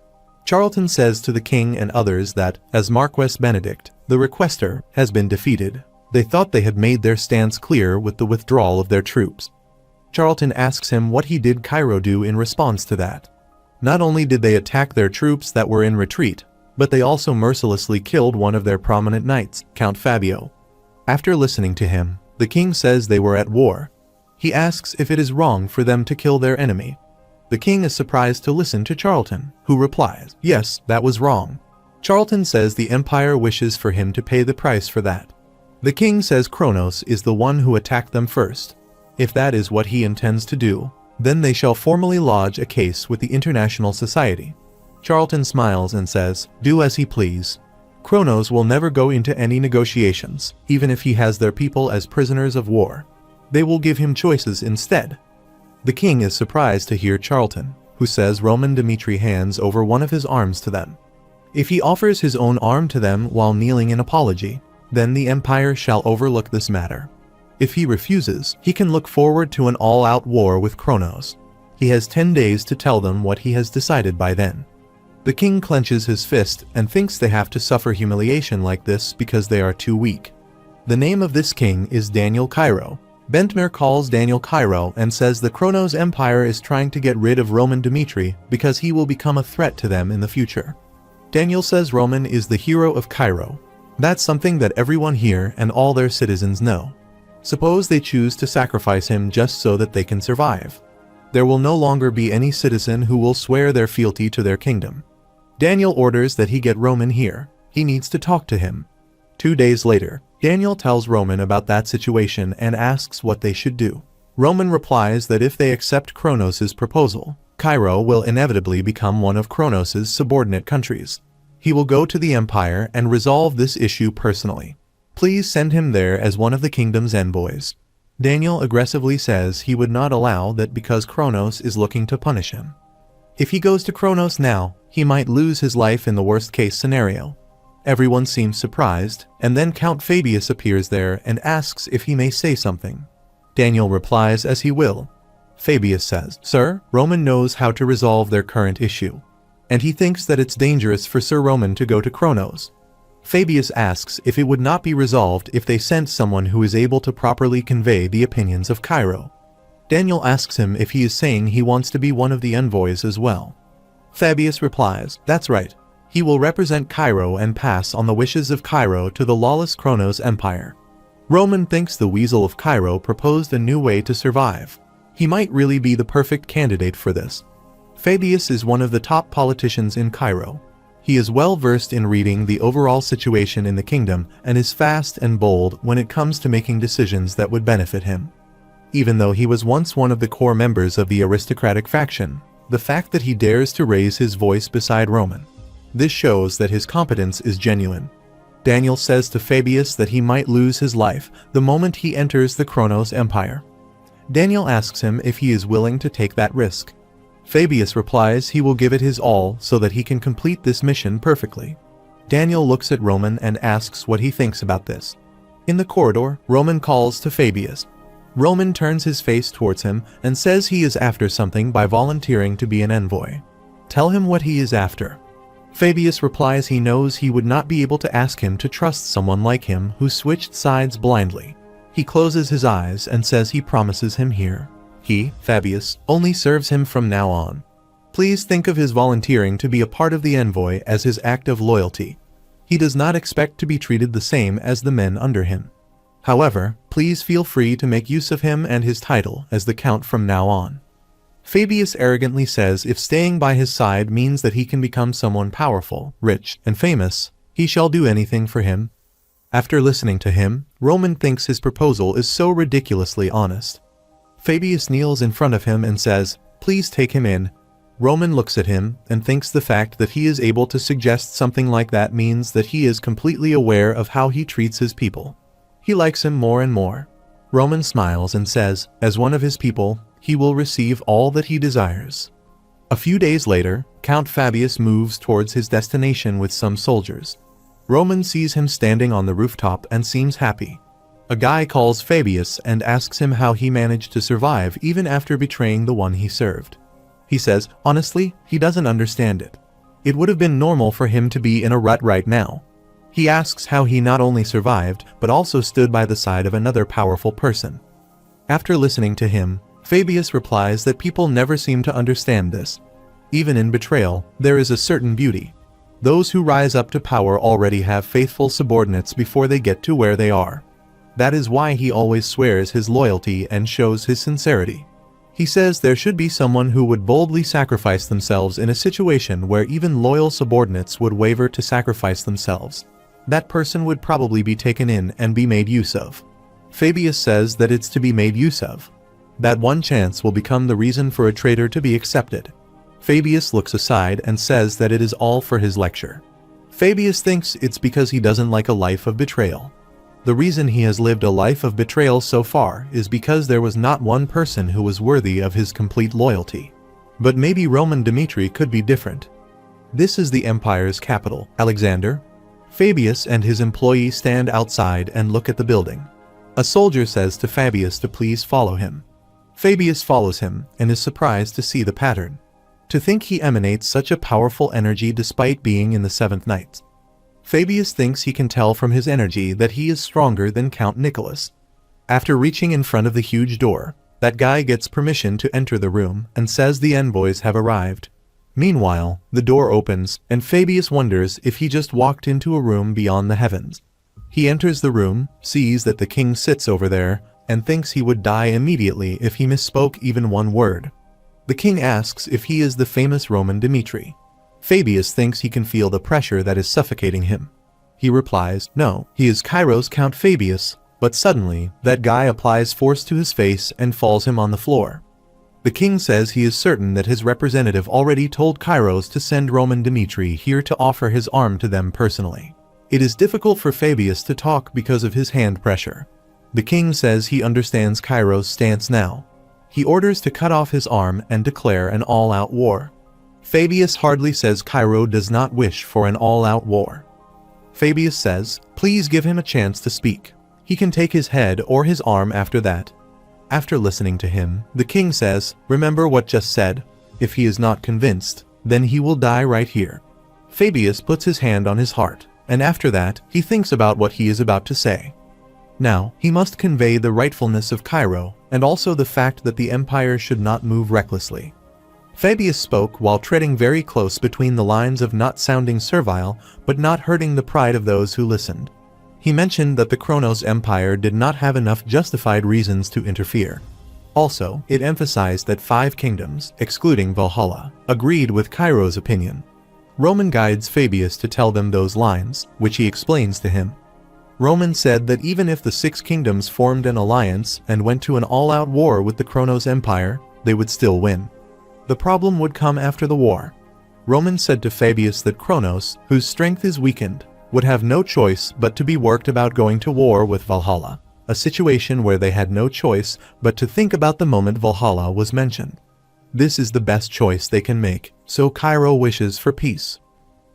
Charlton says to the king and others that, as Marquess Benedict, the requester, has been defeated, they thought they had made their stance clear with the withdrawal of their troops. Charlton asks him what he did Cairo do in response to that. Not only did they attack their troops that were in retreat, but they also mercilessly killed one of their prominent knights, Count Fabio. After listening to him, the king says they were at war. He asks if it is wrong for them to kill their enemy. The king is surprised to listen to Charlton, who replies, "Yes, that was wrong." Charlton says the empire wishes for him to pay the price for that. The king says Kronos is the one who attacked them first. If that is what he intends to do, then they shall formally lodge a case with the international society. Charlton smiles and says, "Do as he please. Kronos will never go into any negotiations, even if he has their people as prisoners of war. They will give him choices instead." The king is surprised to hear Charlton, who says Roman Dmitri hands over one of his arms to them. If he offers his own arm to them while kneeling in apology, then the empire shall overlook this matter. If he refuses, he can look forward to an all-out war with Kronos. He has 10 days to tell them what he has decided by then. The king clenches his fist and thinks they have to suffer humiliation like this because they are too weak. The name of this king is Daniel Cairo. Bentmer calls Daniel Cairo and says the Kronos Empire is trying to get rid of Roman Dmitri because he will become a threat to them in the future. Daniel says Roman is the hero of Cairo. That's something that everyone here and all their citizens know. Suppose they choose to sacrifice him just so that they can survive. There will no longer be any citizen who will swear their fealty to their kingdom. Daniel orders that he get Roman here. He needs to talk to him. 2 days later, Daniel tells Roman about that situation and asks what they should do. Roman replies that if they accept Kronos' proposal, Cairo will inevitably become one of Kronos' subordinate countries. He will go to the empire and resolve this issue personally. Please send him there as one of the kingdom's envoys. Daniel aggressively says he would not allow that because Kronos is looking to punish him. If he goes to Kronos now, he might lose his life in the worst-case scenario. Everyone seems surprised, and then Count Fabius appears there and asks if he may say something. Daniel replies as he will. Fabius says, "Sir, Roman knows how to resolve their current issue, and he thinks that it's dangerous for Sir Roman to go to Kronos." Fabius asks if it would not be resolved if they sent someone who is able to properly convey the opinions of Cairo. Daniel asks him if he is saying he wants to be one of the envoys as well. Fabius replies, "That's right. He will represent Cairo and pass on the wishes of Cairo to the lawless Kronos Empire." Roman thinks the Weasel of Cairo proposed a new way to survive. He might really be the perfect candidate for this. Fabius is one of the top politicians in Cairo. He is well versed in reading the overall situation in the kingdom and is fast and bold when it comes to making decisions that would benefit him. Even though he was once one of the core members of the aristocratic faction, the fact that he dares to raise his voice beside Roman, this shows that his competence is genuine. Daniel says to Fabius that he might lose his life the moment he enters the Kronos Empire. Daniel asks him if he is willing to take that risk. Fabius replies he will give it his all so that he can complete this mission perfectly. Daniel looks at Roman and asks what he thinks about this. In the corridor, Roman calls to Fabius. Roman turns his face towards him and says he is after something by volunteering to be an envoy. Tell him what he is after. Fabius replies he knows he would not be able to ask him to trust someone like him who switched sides blindly. He closes his eyes and says he promises him here. He, Fabius, only serves him from now on. Please think of his volunteering to be a part of the envoy as his act of loyalty. He does not expect to be treated the same as the men under him. However, please feel free to make use of him and his title as the Count from now on. Fabius arrogantly says if staying by his side means that he can become someone powerful, rich, and famous, he shall do anything for him. After listening to him, Roman thinks his proposal is so ridiculously honest. Fabius kneels in front of him and says, "Please take him in." Roman looks at him and thinks the fact that he is able to suggest something like that means that he is completely aware of how he treats his people. He likes him more and more. Roman smiles and says, as one of his people, he will receive all that he desires. A few days later, Count Fabius moves towards his destination with some soldiers. Roman sees him standing on the rooftop and seems happy. A guy calls Fabius and asks him how he managed to survive even after betraying the one he served. He says, honestly, he doesn't understand it. It would have been normal for him to be in a rut right now. He asks how he not only survived, but also stood by the side of another powerful person. After listening to him, Fabius replies that people never seem to understand this. Even in betrayal, there is a certain beauty. Those who rise up to power already have faithful subordinates before they get to where they are. That is why he always swears his loyalty and shows his sincerity. He says there should be someone who would boldly sacrifice themselves in a situation where even loyal subordinates would waver to sacrifice themselves. That person would probably be taken in and be made use of. Fabius says that it's to be made use of. That one chance will become the reason for a traitor to be accepted. Fabius looks aside and says that it is all for his lecture. Fabius thinks it's because he doesn't like a life of betrayal. The reason he has lived a life of betrayal so far is because there was not one person who was worthy of his complete loyalty. But maybe Roman Dmitri could be different. This is the empire's capital, Alexander. Fabius and his employee stand outside and look at the building. A soldier says to Fabius to please follow him. Fabius follows him and is surprised to see the pattern. To think he emanates such a powerful energy despite being in the Seventh Knights. Fabius thinks he can tell from his energy that he is stronger than Count Nicholas. After reaching in front of the huge door, that guy gets permission to enter the room and says the envoys have arrived. Meanwhile, the door opens and Fabius wonders if he just walked into a room beyond the heavens. He enters the room, sees that the king sits over there, and thinks he would die immediately if he misspoke even one word. The king asks if he is the famous Roman Dmitri. Fabius thinks he can feel the pressure that is suffocating him. He replies, no, he is Cairo's Count Fabius, but suddenly, that guy applies force to his face and falls him on the floor. The king says he is certain that his representative already told Kairos to send Roman Dmitri here to offer his arm to them personally. It is difficult for Fabius to talk because of his hand pressure. The king says he understands Kairos' stance now. He orders to cut off his arm and declare an all-out war. Fabius hardly says Cairo does not wish for an all-out war. Fabius says, please give him a chance to speak. He can take his head or his arm after that. After listening to him, the king says, remember what just said? If he is not convinced, then he will die right here. Fabius puts his hand on his heart, and after that, he thinks about what he is about to say. Now, he must convey the rightfulness of Cairo, and also the fact that the empire should not move recklessly. Fabius spoke while treading very close between the lines of not sounding servile, but not hurting the pride of those who listened. He mentioned that the Kronos Empire did not have enough justified reasons to interfere. Also, it emphasized that 5 kingdoms, excluding Valhalla, agreed with Cairo's opinion. Roman guides Fabius to tell them those lines, which he explains to him. Roman said that even if the 6 kingdoms formed an alliance and went to an all-out war with the Kronos Empire, they would still win. The problem would come after the war. Roman said to Fabius that Kronos, whose strength is weakened, would have no choice but to be worked about going to war with Valhalla, a situation where they had no choice but to think about the moment Valhalla was mentioned. This is the best choice they can make, so Cairo wishes for peace.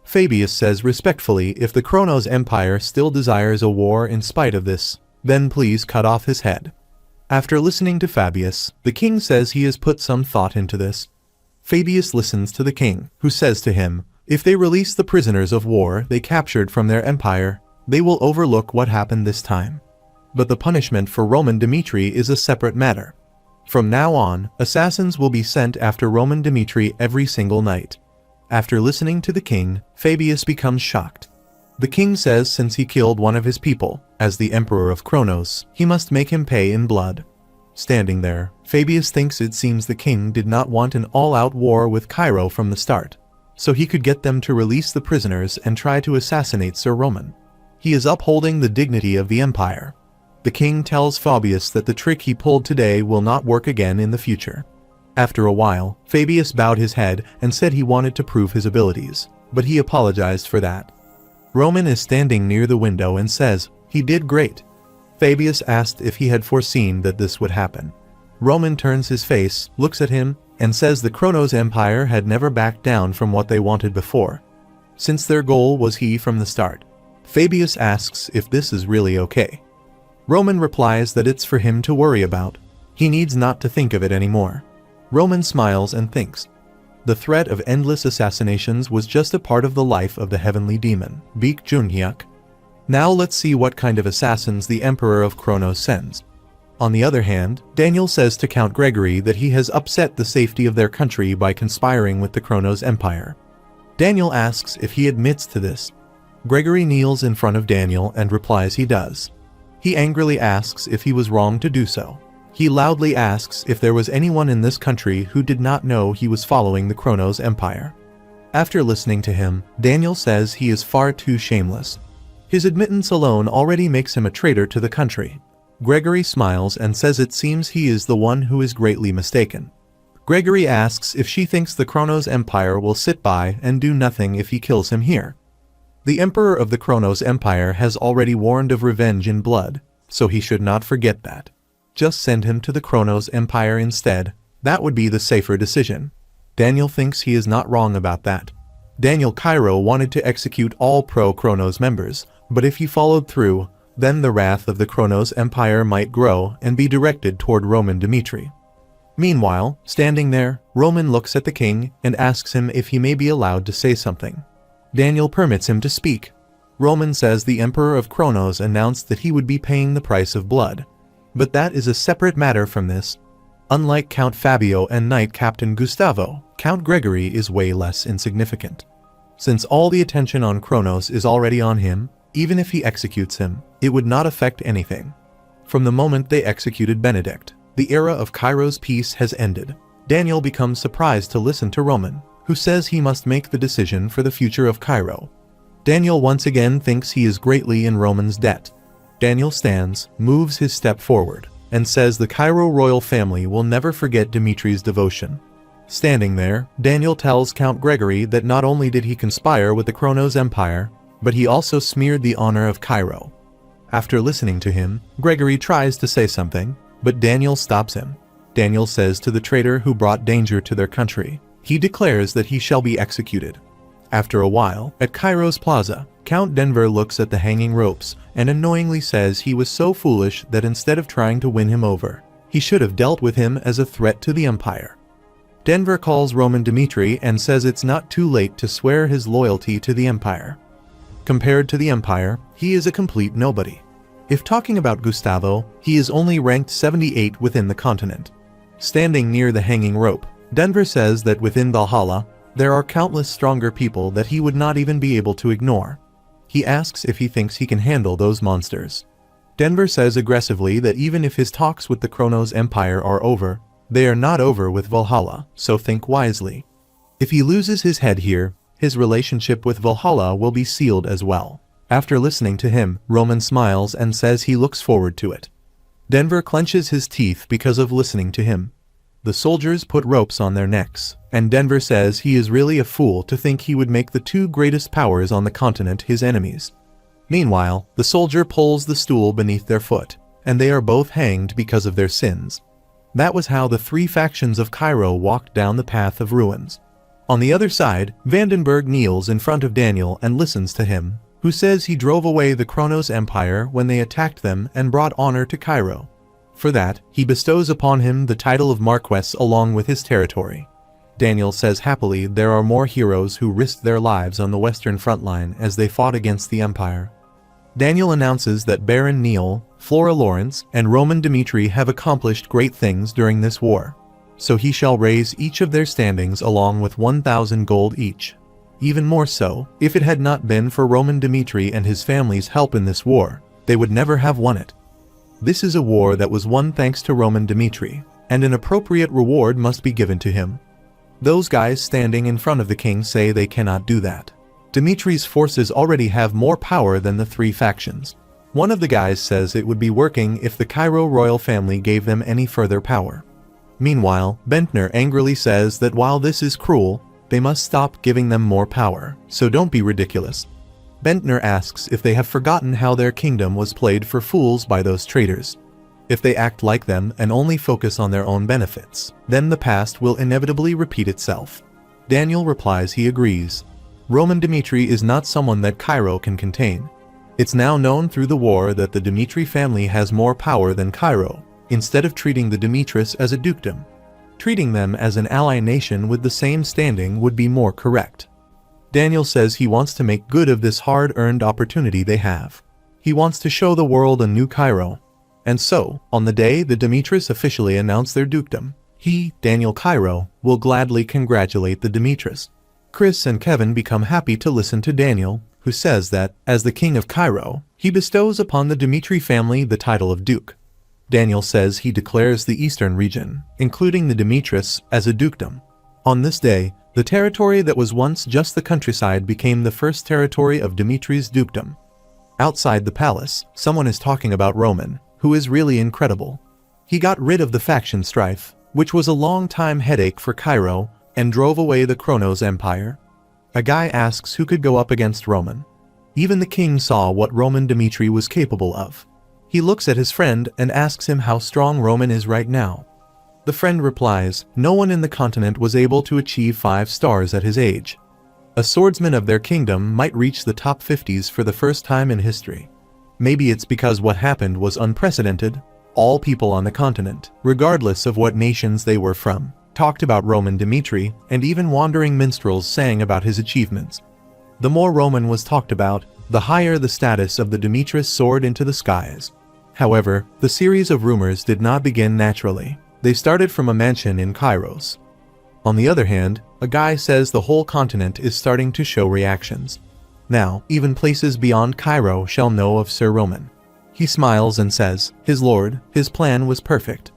Fabius says respectfully if the Kronos Empire still desires a war in spite of this, then please cut off his head. After listening to Fabius, the king says he has put some thought into this. Fabius listens to the king, who says to him, if they release the prisoners of war they captured from their empire, they will overlook what happened this time. But the punishment for Roman Dmitri is a separate matter. From now on, assassins will be sent after Roman Dmitri every single night. After listening to the king, Fabius becomes shocked. The king says since he killed one of his people, as the emperor of Kronos, he must make him pay in blood. Standing there, Fabius thinks it seems the king did not want an all-out war with Cairo from the start, so he could get them to release the prisoners and try to assassinate Sir Roman. He is upholding the dignity of the empire. The king tells Fabius that the trick he pulled today will not work again in the future. After a while, Fabius bowed his head and said he wanted to prove his abilities, but he apologized for that. Roman is standing near the window and says, he did great. Fabius asked if he had foreseen that this would happen. Roman turns his face, looks at him, and says the Kronos Empire had never backed down from what they wanted before, since their goal was he from the start. Fabius asks if this is really okay. Roman replies that it's for him to worry about. He needs not to think of it anymore. Roman smiles and thinks. The threat of endless assassinations was just a part of the life of the heavenly demon, Beek Junhyuk. Now let's see what kind of assassins the Emperor of Kronos sends. On the other hand, Daniel says to Count Gregory that he has upset the safety of their country by conspiring with the Kronos Empire. Daniel asks if he admits to this. Gregory kneels in front of Daniel and replies he does. He angrily asks if he was wrong to do so. He loudly asks if there was anyone in this country who did not know he was following the Kronos Empire. After listening to him, Daniel says he is far too shameless. His admittance alone already makes him a traitor to the country. Gregory smiles and says it seems he is the one who is greatly mistaken. Gregory asks if she thinks the Kronos Empire will sit by and do nothing if he kills him here. The Emperor of the Kronos Empire has already warned of revenge in blood, so he should not forget that. Just send him to the Kronos Empire instead. That would be the safer decision. Daniel thinks he is not wrong about that. Daniel Cairo wanted to execute all pro-Kronos members, but if he followed through, then the wrath of the Kronos Empire might grow and be directed toward Roman Dmitri. Meanwhile, standing there, Roman looks at the king and asks him if he may be allowed to say something. Daniel permits him to speak. Roman says the Emperor of Kronos announced that he would be paying the price of blood. But that is a separate matter from this. Unlike Count Fabio and Knight Captain Gustavo, Count Gregory is way less insignificant. Since all the attention on Kronos is already on him, even if he executes him, it would not affect anything. From the moment they executed Benedict, the era of Cairo's peace has ended. Daniel becomes surprised to listen to Roman, who says he must make the decision for the future of Cairo. Daniel once again thinks he is greatly in Roman's debt. Daniel stands, moves his step forward, and says the Cairo royal family will never forget Dimitri's devotion. Standing there, Daniel tells Count Gregory that not only did he conspire with the Kronos Empire, but he also smeared the honor of Cairo. After listening to him, Gregory tries to say something, but Daniel stops him. Daniel says to the traitor who brought danger to their country, he declares that he shall be executed. After a while, at Cairo's plaza, Count Denver looks at the hanging ropes and annoyingly says he was so foolish that instead of trying to win him over, he should have dealt with him as a threat to the empire. Denver calls Roman Dmitri and says it's not too late to swear his loyalty to the empire. Compared to the empire, he is a complete nobody. If talking about Gustavo, he is only ranked 78 within the continent. Standing near the hanging rope, Denver says that within Valhalla, there are countless stronger people that he would not even be able to ignore. He asks if he thinks he can handle those monsters. Denver says aggressively that even if his talks with the Kronos Empire are over, they are not over with Valhalla, so think wisely. If he loses his head here, his relationship with Valhalla will be sealed as well. After listening to him, Roman smiles and says he looks forward to it. Denver clenches his teeth because of listening to him. The soldiers put ropes on their necks, and Denver says he is really a fool to think he would make the two greatest powers on the continent his enemies. Meanwhile, the soldier pulls the stool beneath their foot, and they are both hanged because of their sins. That was how the three factions of Cairo walked down the path of ruins. On the other side, Vandenberg kneels in front of Daniel and listens to him, who says he drove away the Kronos Empire when they attacked them and brought honor to Cairo. For that, he bestows upon him the title of Marquess along with his territory. Daniel says happily there are more heroes who risked their lives on the western front line as they fought against the empire. Daniel announces that Baron Neil, Flora Lawrence, and Roman Dmitri have accomplished great things during this war. So he shall raise each of their standings along with 1,000 gold each. Even more so, if it had not been for Roman Dmitri and his family's help in this war, they would never have won it. This is a war that was won thanks to Roman Dmitri, and an appropriate reward must be given to him. Those guys standing in front of the king say they cannot do that. Dmitri's forces already have more power than the three factions. One of the guys says it would be working if the Cairo royal family gave them any further power. Meanwhile, Bentner angrily says that while this is cruel, they must stop giving them more power, so don't be ridiculous. Bentner asks if they have forgotten how their kingdom was played for fools by those traitors. If they act like them and only focus on their own benefits, then the past will inevitably repeat itself. Daniel replies he agrees. Roman Dmitri is not someone that Cairo can contain. It's now known through the war that the Dmitri family has more power than Cairo. Instead of treating the Dimitris as a dukedom, treating them as an ally nation with the same standing would be more correct. Daniel says he wants to make good of this hard-earned opportunity they have. He wants to show the world a new Cairo. And so, on the day the Dimitris officially announce their dukedom, he, Daniel Cairo, will gladly congratulate the Dimitris. Chris and Kevin become happy to listen to Daniel, who says that, as the king of Cairo, he bestows upon the Dmitri family the title of duke. Daniel says he declares the eastern region, including the Dimitris, as a dukedom. On this day, the territory that was once just the countryside became the first territory of Dmitri's dukedom. Outside the palace, someone is talking about Roman, who is really incredible. He got rid of the faction strife, which was a long-time headache for Cairo, and drove away the Kronos Empire. A guy asks who could go up against Roman. Even the king saw what Roman Dmitri was capable of. He looks at his friend and asks him how strong Roman is right now. The friend replies, no one in the continent was able to achieve 5 stars at his age. A swordsman of their kingdom might reach the top 50s for the first time in history. Maybe it's because what happened was unprecedented. All people on the continent, regardless of what nations they were from, talked about Roman Dmitri, and even wandering minstrels sang about his achievements. The more Roman was talked about, the higher the status of the Dimitris soared into the skies. However, the series of rumors did not begin naturally. They started from a mansion in Kairos. On the other hand, a guy says the whole continent is starting to show reactions. Now, even places beyond Cairo shall know of Sir Roman. He smiles and says, his lord, his plan was perfect.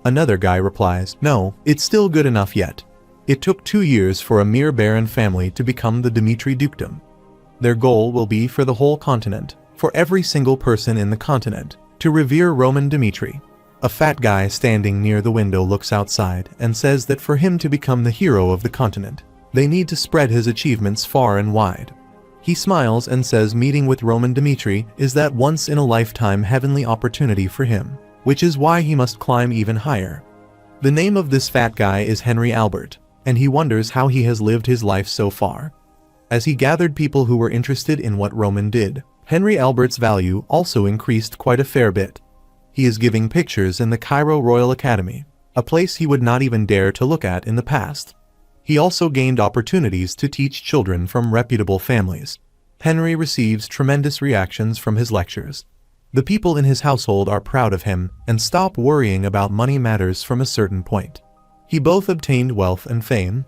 Another guy replies, no, it's still good enough yet. It took 2 years for a mere baron family to become the Dmitri dukedom. Their goal will be for the whole continent, for every single person in the continent, to revere Roman Dmitri. A fat guy standing near the window looks outside and says that for him to become the hero of the continent, they need to spread his achievements far and wide. He smiles and says meeting with Roman Dmitri is that once-in-a-lifetime heavenly opportunity for him, which is why he must climb even higher. The name of this fat guy is Henry Albert, and he wonders how he has lived his life so far. As he gathered people who were interested in what Roman did, Henry Albert's value also increased quite a fair bit. He is giving pictures in the Cairo Royal Academy, a place he would not even dare to look at in the past. He also gained opportunities to teach children from reputable families. Henry receives tremendous reactions from his lectures. The people in his household are proud of him and stop worrying about money matters from a certain point. He both obtained wealth and fame.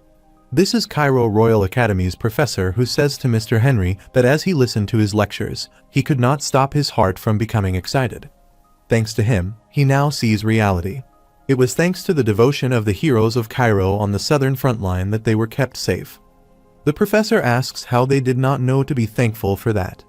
This is Cairo Royal Academy's professor who says to Mr. Henry that as he listened to his lectures, he could not stop his heart from becoming excited. Thanks to him, he now sees reality. It was thanks to the devotion of the heroes of Cairo on the southern front line that they were kept safe. The professor asks how they did not know to be thankful for that.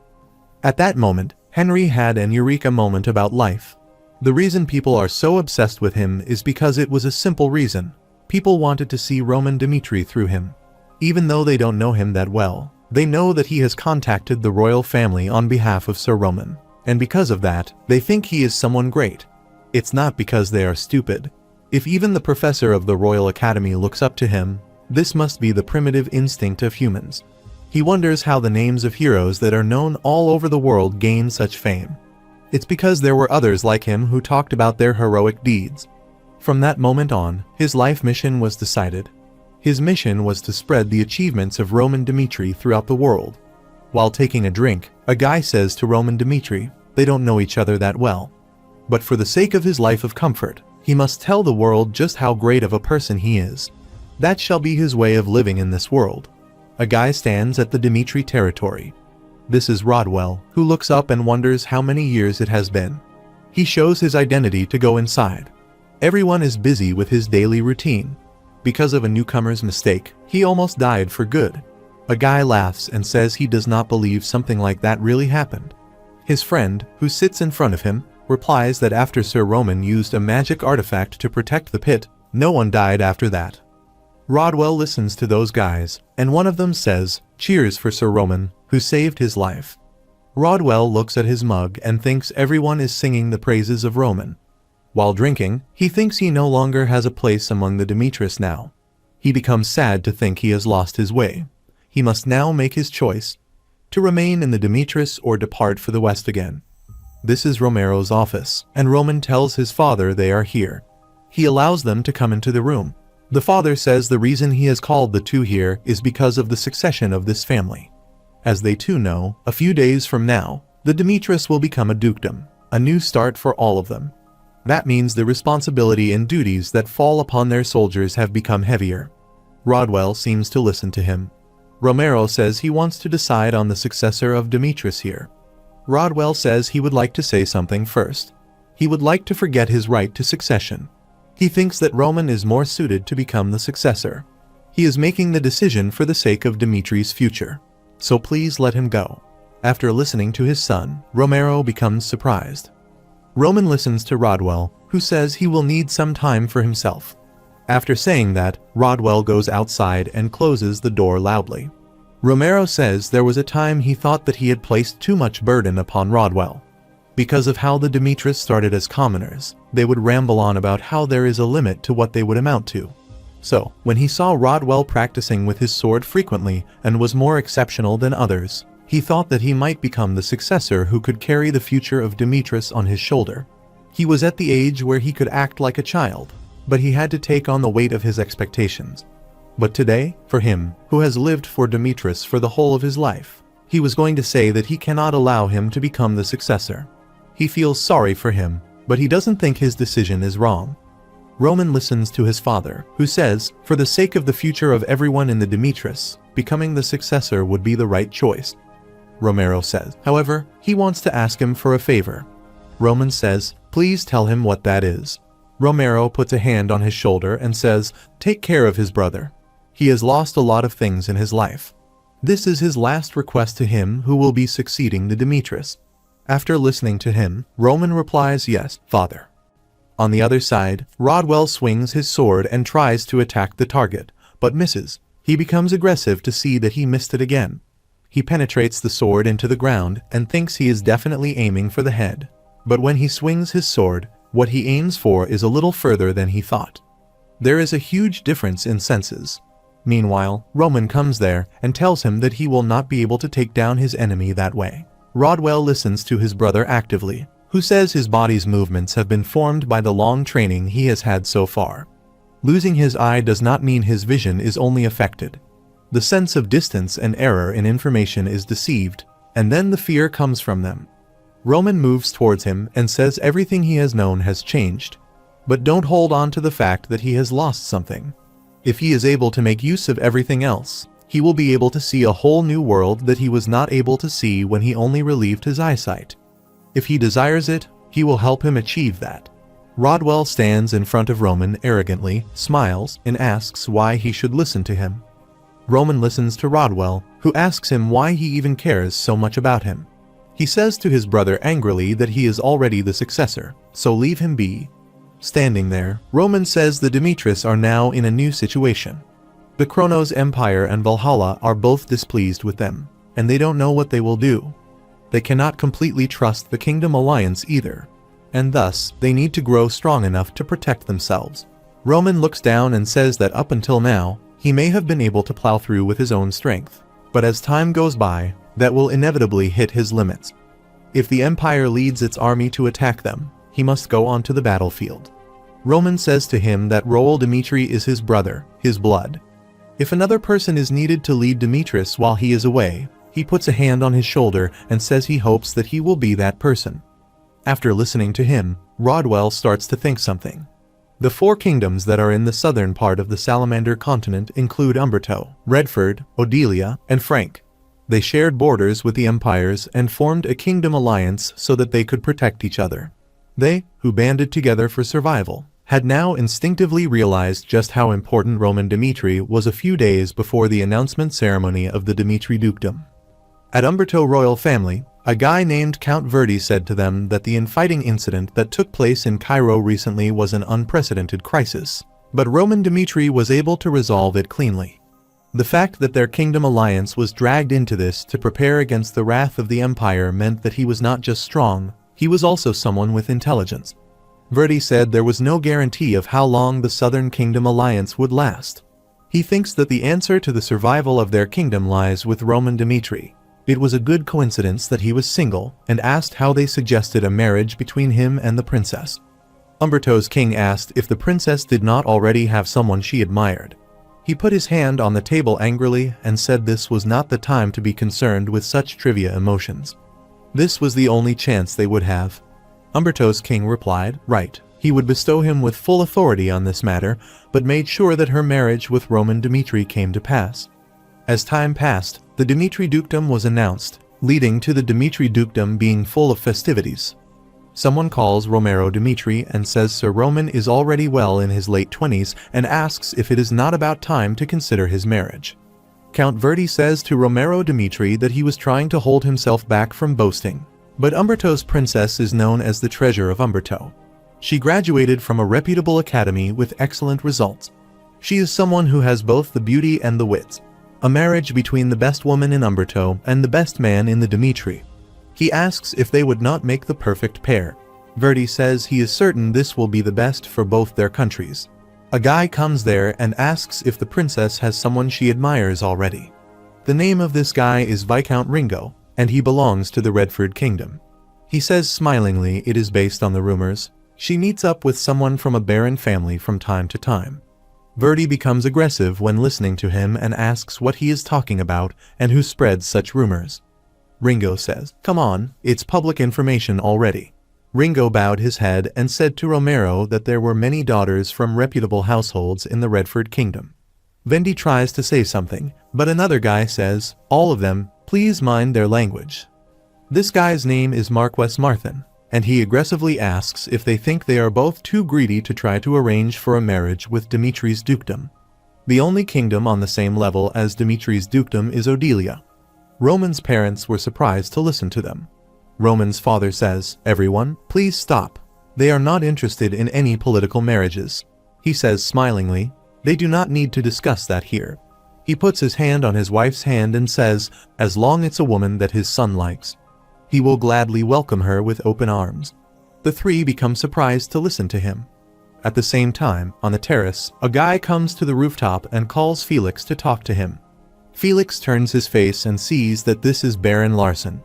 At that moment, Henry had an eureka moment about life. The reason people are so obsessed with him is because it was a simple reason. People wanted to see Roman Dimitri through him. Even though they don't know him that well, they know that he has contacted the royal family on behalf of Sir Roman. And because of that, they think he is someone great. It's not because they are stupid. If even the professor of the Royal Academy looks up to him, this must be the primitive instinct of humans. He wonders how the names of heroes that are known all over the world gain such fame. It's because there were others like him who talked about their heroic deeds. From that moment on, his life mission was decided. His mission was to spread the achievements of Roman Dimitri throughout the world. While taking a drink, a guy says to Roman Dimitri, they don't know each other that well. But for the sake of his life of comfort, he must tell the world just how great of a person he is. That shall be his way of living in this world. A guy stands at the Dimitri territory. This is Rodwell, who looks up and wonders how many years it has been. He shows his identity to go inside. Everyone is busy with his daily routine. Because of a newcomer's mistake, he almost died for good. A guy laughs and says he does not believe something like that really happened. His friend, who sits in front of him, replies that after Sir Roman used a magic artifact to protect the pit, no one died after that. Rodwell listens to those guys, and one of them says, "Cheers for Sir Roman, who saved his life." Rodwell looks at his mug and thinks everyone is singing the praises of Roman. While drinking, he thinks he no longer has a place among the Dimitris now. He becomes sad to think he has lost his way. He must now make his choice, to remain in the Dimitris or depart for the west again. This is Romero's office, and Roman tells his father they are here. He allows them to come into the room. The father says the reason he has called the two here is because of the succession of this family. As they too know, a few days from now, the Dimitris will become a dukedom, a new start for all of them. That means the responsibility and duties that fall upon their soldiers have become heavier. Rodwell seems to listen to him. Romero says he wants to decide on the successor of Dimitris here. Rodwell says he would like to say something first. He would like to forget his right to succession. He thinks that Roman is more suited to become the successor. He is making the decision for the sake of Dimitri's future. So please let him go. After listening to his son, Romero becomes surprised. Roman listens to Rodwell, who says he will need some time for himself. After saying that, Rodwell goes outside and closes the door loudly. Romero says there was a time he thought that he had placed too much burden upon Rodwell. Because of how the Dimitris started as commoners, they would ramble on about how there is a limit to what they would amount to. So, when he saw Rodwell practicing with his sword frequently and was more exceptional than others, he thought that he might become the successor who could carry the future of Dimitris on his shoulder. He was at the age where he could act like a child, but he had to take on the weight of his expectations. But today, for him, who has lived for Dimitris for the whole of his life, he was going to say that he cannot allow him to become the successor. He feels sorry for him, but he doesn't think his decision is wrong. Roman listens to his father, who says, for the sake of the future of everyone in the Dimitris, becoming the successor would be the right choice. Romero says, however, he wants to ask him for a favor. Roman says, please tell him what that is. Romero puts a hand on his shoulder and says, take care of his brother. He has lost a lot of things in his life. This is his last request to him who will be succeeding the Dimitris. After listening to him, Roman replies, yes, father. On the other side, Rodwell swings his sword and tries to attack the target, but misses. He becomes aggressive to see that he missed it again. He penetrates the sword into the ground and thinks he is definitely aiming for the head. But when he swings his sword, what he aims for is a little further than he thought. There is a huge difference in senses. Meanwhile, Roman comes there and tells him that he will not be able to take down his enemy that way. Rodwell listens to his brother actively, who says his body's movements have been formed by the long training he has had so far. Losing his eye does not mean his vision is only affected. The sense of distance and error in information is deceived, and then the fear comes from them. Roman moves towards him and says everything he has known has changed. But don't hold on to the fact that he has lost something. If he is able to make use of everything else, he will be able to see a whole new world that he was not able to see when he only relieved his eyesight. If he desires it, he will help him achieve that. Rodwell stands in front of Roman arrogantly, smiles, and asks why he should listen to him. Roman listens to Rodwell, who asks him why he even cares so much about him. He says to his brother angrily that he is already the successor, so leave him be. Standing there, Roman says the Demetrius are now in a new situation. The Kronos Empire and Valhalla are both displeased with them, and they don't know what they will do. They cannot completely trust the Kingdom Alliance either, and thus they need to grow strong enough to protect themselves. Roman looks down and says that up until now, he may have been able to plow through with his own strength, but as time goes by, that will inevitably hit his limits. If the Empire leads its army to attack them, he must go onto the battlefield. Roman says to him that Roel Dimitri is his brother, his blood. If another person is needed to lead Demetrius while he is away, he puts a hand on his shoulder and says he hopes that he will be that person. After listening to him, Rodwell starts to think something. The 4 kingdoms that are in the southern part of the Salamander continent include Umberto, Redford, Odelia, and Frank. They shared borders with the empires and formed a kingdom alliance so that they could protect each other. They, who banded together for survival, had now instinctively realized just how important Roman Dimitri was a few days before the announcement ceremony of the Dimitri dukedom. At Umberto royal family, a guy named Count Verdi said to them that the infighting incident that took place in Cairo recently was an unprecedented crisis, but Roman Dimitri was able to resolve it cleanly. The fact that their kingdom alliance was dragged into this to prepare against the wrath of the empire meant that he was not just strong, he was also someone with intelligence. Verdi said there was no guarantee of how long the Southern Kingdom alliance would last. He thinks that the answer to the survival of their kingdom lies with Roman Dimitri. It was a good coincidence that he was single, and asked how they suggested a marriage between him and the princess. Umberto's king asked if the princess did not already have someone she admired. He put his hand on the table angrily and said this was not the time to be concerned with such trivial emotions. This was the only chance they would have. Umberto's king replied, right, he would bestow him with full authority on this matter, but made sure that her marriage with Roman Dimitri came to pass. As time passed, the Dimitri dukedom was announced, leading to the Dimitri dukedom being full of festivities. Someone calls Romero Dimitri and says Sir Roman is already well in his late 20s and asks if it is not about time to consider his marriage. Count Verdi says to Romero Dimitri that he was trying to hold himself back from boasting, but Umberto's princess is known as the treasure of Umberto. She graduated from a reputable academy with excellent results. She is someone who has both the beauty and the wits. A marriage between the best woman in Umberto and the best man in the Dimitri. He asks if they would not make the perfect pair. Verdi says he is certain this will be the best for both their countries. A guy comes there and asks if the princess has someone she admires already. The name of this guy is Viscount Ringo, and he belongs to the Redford Kingdom. He says smilingly it is based on the rumors. She meets up with someone from a baron family from time to time. Verdi becomes aggressive when listening to him and asks what he is talking about and who spreads such rumors. Ringo says, come on, it's public information already. Ringo bowed his head and said to Romero that there were many daughters from reputable households in the Redford Kingdom. Vendi tries to say something, but another guy says, all of them, please mind their language. This guy's name is Marquess Marthin, and he aggressively asks if they think they are both too greedy to try to arrange for a marriage with Dimitri's dukedom. The only kingdom on the same level as Dimitri's dukedom is Odelia. Roman's parents were surprised to listen to them. Roman's father says, everyone, please stop. They are not interested in any political marriages. He says smilingly, they do not need to discuss that here. He puts his hand on his wife's hand and says, as long as it's a woman that his son likes, he will gladly welcome her with open arms. The three become surprised to listen to him. At the same time, on the terrace, a guy comes to the rooftop and calls Felix to talk to him. Felix turns his face and sees that this is Baron Larsen.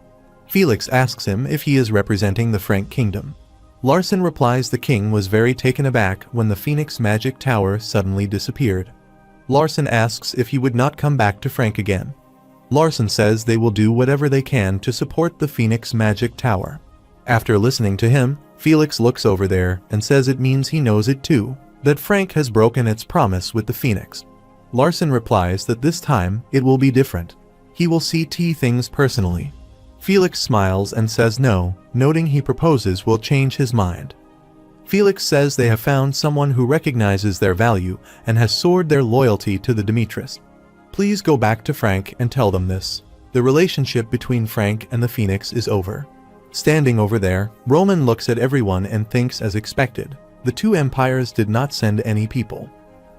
Felix asks him if he is representing the Frank Kingdom. Larsen replies the king was very taken aback when the Phoenix Magic Tower suddenly disappeared. Larsen asks if he would not come back to Frank again. Larsen says they will do whatever they can to support the Phoenix Magic Tower. After listening to him, Felix looks over there and says it means he knows it too, that Frank has broken its promise with the Phoenix. Larsen replies that this time, it will be different. He will see things personally. Felix smiles and says no, noting he proposes will change his mind. Felix says they have found someone who recognizes their value and has soared their loyalty to the Dimitris. Please go back to Frank and tell them this. The relationship between Frank and the Phoenix is over. Standing over there, Roman looks at everyone and thinks as expected. The two empires did not send any people.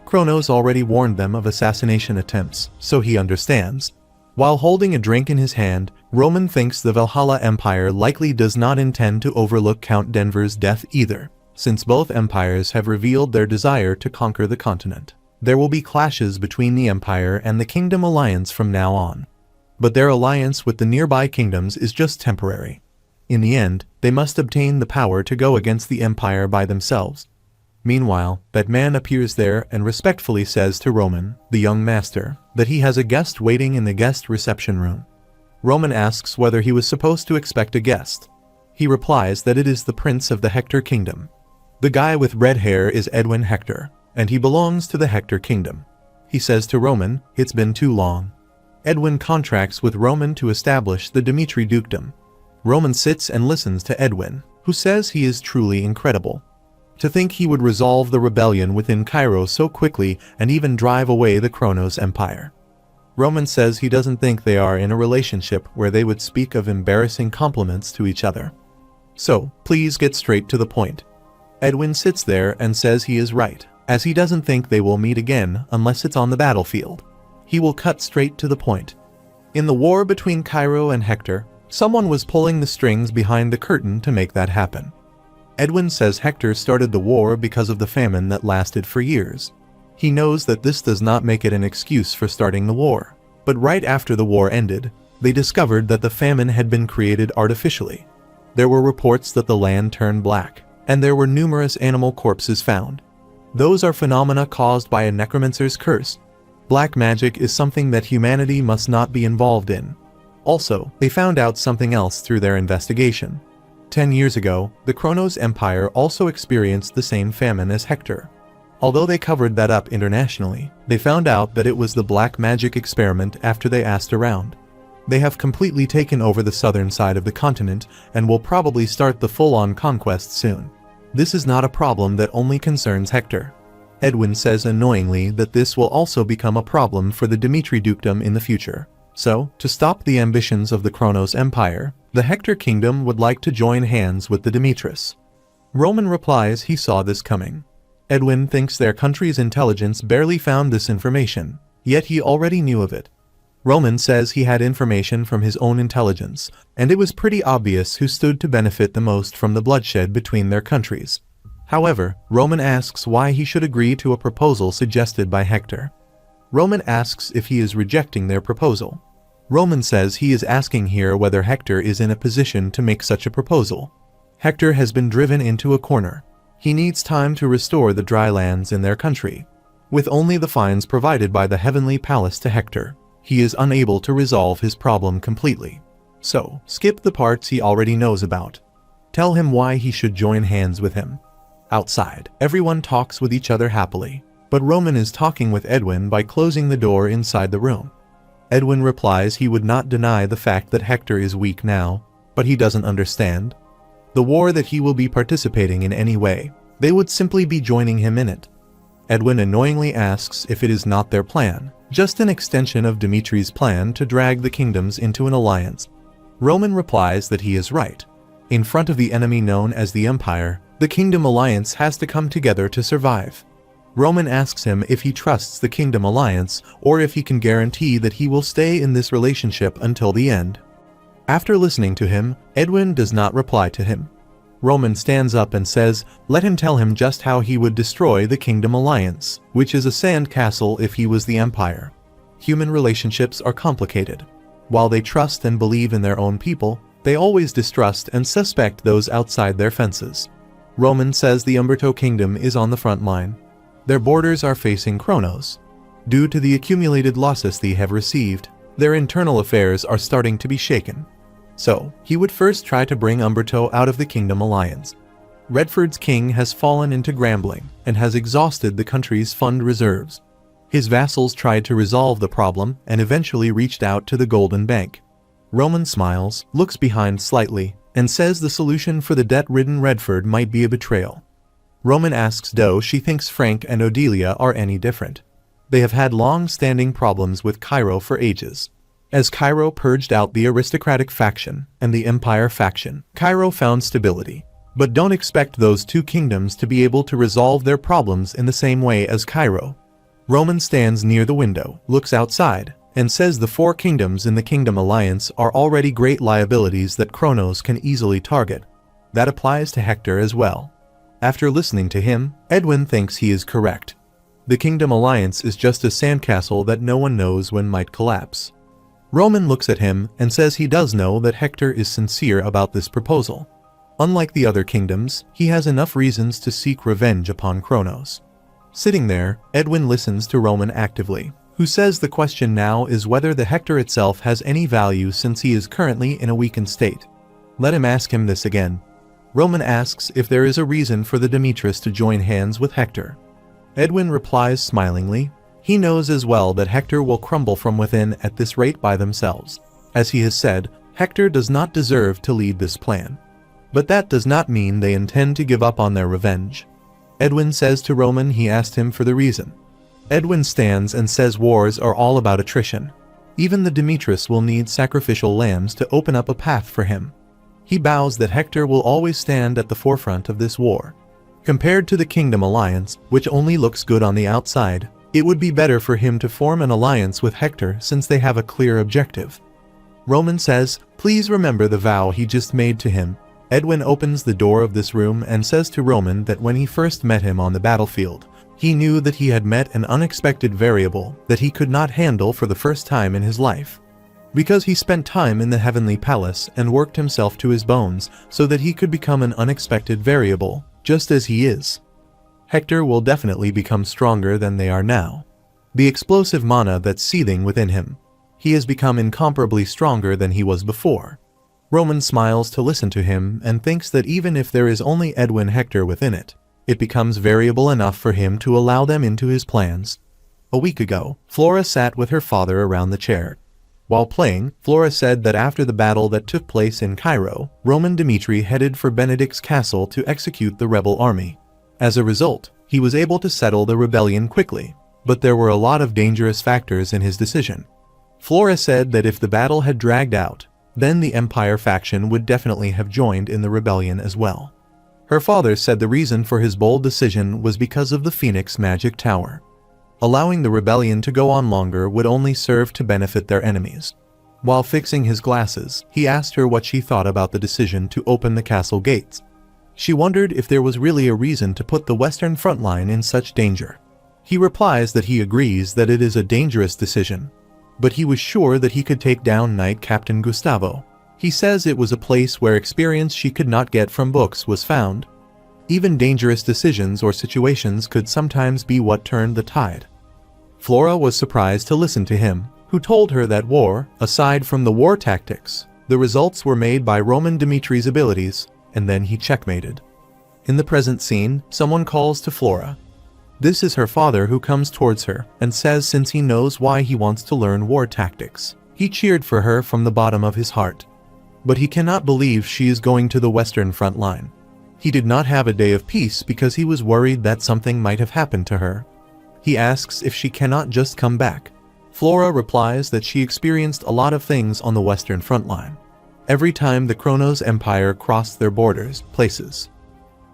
Kronos already warned them of assassination attempts, so he understands. While holding a drink in his hand, Roman thinks the Valhalla Empire likely does not intend to overlook Count Denver's death either, since both empires have revealed their desire to conquer the continent. There will be clashes between the Empire and the Kingdom Alliance from now on. But their alliance with the nearby kingdoms is just temporary. In the end, they must obtain the power to go against the Empire by themselves. Meanwhile, that man appears there and respectfully says to Roman, the young master, that he has a guest waiting in the guest reception room. Roman asks whether he was supposed to expect a guest. He replies that it is the prince of the Hector Kingdom. The guy with red hair is Edwin Hector, and he belongs to the Hector Kingdom. He says to Roman, it's been too long. Edwin contracts with Roman to establish the Dimitri Dukedom. Roman sits and listens to Edwin, who says he is truly incredible. To think he would resolve the rebellion within Cairo so quickly and even drive away the Kronos Empire. Roman says he doesn't think they are in a relationship where they would speak of embarrassing compliments to each other. So, please get straight to the point. Edwin sits there and says he is right, as he doesn't think they will meet again unless it's on the battlefield. He will cut straight to the point. In the war between Cairo and Hector, someone was pulling the strings behind the curtain to make that happen. Edwin says Hector started the war because of the famine that lasted for years. He knows that this does not make it an excuse for starting the war. But right after the war ended, they discovered that the famine had been created artificially. There were reports that the land turned black, and there were numerous animal corpses found. Those are phenomena caused by a necromancer's curse. Black magic is something that humanity must not be involved in. Also, they found out something else through their investigation. 10 years ago, the Kronos Empire also experienced the same famine as Hector. Although they covered that up internationally, they found out that it was the black magic experiment after they asked around. They have completely taken over the southern side of the continent and will probably start the full-on conquest soon. This is not a problem that only concerns Hector. Edwin says annoyingly that this will also become a problem for the Dimitri Dukedom in the future. So, to stop the ambitions of the Kronos Empire, the Hector Kingdom would like to join hands with the Dimitris. Roman replies he saw this coming. Edwin thinks their country's intelligence barely found this information, yet he already knew of it. Roman says he had information from his own intelligence, and it was pretty obvious who stood to benefit the most from the bloodshed between their countries. However, Roman asks why he should agree to a proposal suggested by Hector. Roman asks if he is rejecting their proposal. Roman says he is asking here whether Hector is in a position to make such a proposal. Hector has been driven into a corner. He needs time to restore the dry lands in their country. With only the fines provided by the Heavenly Palace to Hector, he is unable to resolve his problem completely. So, skip the parts he already knows about. Tell him why he should join hands with him. Outside, everyone talks with each other happily, but Roman is talking with Edwin by closing the door inside the room. Edwin replies he would not deny the fact that Hector is weak now, but he doesn't understand the war that he will be participating in anyway. They would simply be joining him in it. Edwin annoyingly asks if it is not their plan, just an extension of Dimitri's plan to drag the kingdoms into an alliance. Roman replies that he is right. In front of the enemy known as the Empire, the Kingdom Alliance has to come together to survive. Roman asks him if he trusts the Kingdom Alliance or if he can guarantee that he will stay in this relationship until the end. After listening to him, Edwin does not reply to him. Roman stands up and says, let him tell him just how he would destroy the Kingdom Alliance, which is a sand castle if he was the Empire. Human relationships are complicated. While they trust and believe in their own people, they always distrust and suspect those outside their fences. Roman says the Umberto Kingdom is on the front line. Their borders are facing Kronos. Due to the accumulated losses they have received, their internal affairs are starting to be shaken. So, he would first try to bring Umberto out of the Kingdom Alliance. Redford's king has fallen into gambling and has exhausted the country's fund reserves. His vassals tried to resolve the problem and eventually reached out to the Golden Bank. Roman smiles, looks behind slightly, and says the solution for the debt-ridden Redford might be a betrayal. Roman asks Do she thinks Frank and Odelia are any different. They have had long-standing problems with Cairo for ages. As Cairo purged out the aristocratic faction and the Empire faction, Cairo found stability. But don't expect those two kingdoms to be able to resolve their problems in the same way as Cairo. Roman stands near the window, looks outside, and says the four kingdoms in the Kingdom Alliance are already great liabilities that Kronos can easily target. That applies to Hector as well. After listening to him, Edwin thinks he is correct. The Kingdom Alliance is just a sandcastle that no one knows when might collapse. Roman looks at him and says he does know that Hector is sincere about this proposal. Unlike the other kingdoms, he has enough reasons to seek revenge upon Kronos. Sitting there, Edwin listens to Roman actively, who says the question now is whether the Hector itself has any value since he is currently in a weakened state. Let him ask him this again. Roman asks if there is a reason for the Demetrius to join hands with Hector. Edwin replies smilingly, he knows as well that Hector will crumble from within at this rate by themselves. As he has said, Hector does not deserve to lead this plan. But that does not mean they intend to give up on their revenge. Edwin says to Roman he asked him for the reason. Edwin stands and says wars are all about attrition. Even the Demetrius will need sacrificial lambs to open up a path for him. He bows that Hector will always stand at the forefront of this war. Compared to the Kingdom Alliance, which only looks good on the outside, it would be better for him to form an alliance with Hector since they have a clear objective. Roman says, please remember the vow he just made to him. Edwin opens the door of this room and says to Roman that when he first met him on the battlefield, he knew that he had met an unexpected variable that he could not handle for the first time in his life. Because he spent time in the Heavenly Palace and worked himself to his bones so that he could become an unexpected variable, just as he is. Hector will definitely become stronger than they are now. The explosive mana that's seething within him. He has become incomparably stronger than he was before. Roman smiles to listen to him and thinks that even if there is only Edwin Hector within it, it becomes variable enough for him to allow them into his plans. A week ago, Flora sat with her father around the chair. While playing, Flora said that after the battle that took place in Cairo, Roman Dimitri headed for Benedict's castle to execute the rebel army. As a result, he was able to settle the rebellion quickly, but there were a lot of dangerous factors in his decision. Flora said that if the battle had dragged out, then the Empire faction would definitely have joined in the rebellion as well. Her father said the reason for his bold decision was because of the Phoenix Magic Tower. Allowing the rebellion to go on longer would only serve to benefit their enemies. While fixing his glasses, he asked her what she thought about the decision to open the castle gates. She wondered if there was really a reason to put the Western front line in such danger. He replies that he agrees that it is a dangerous decision, but he was sure that he could take down Knight Captain Gustavo. He says it was a place where experience she could not get from books was found. Even dangerous decisions or situations could sometimes be what turned the tide. Flora was surprised to listen to him, who told her that war, aside from the war tactics, the results were made by Roman Dimitri's abilities, and then he checkmated. In the present scene, someone calls to Flora. This is her father who comes towards her and says since he knows why he wants to learn war tactics. He cheered for her from the bottom of his heart. But he cannot believe she is going to the Western front line. He did not have a day of peace because he was worried that something might have happened to her. He asks if she cannot just come back. Flora replies that she experienced a lot of things on the Western front line. Every time the Kronos Empire crossed their borders, places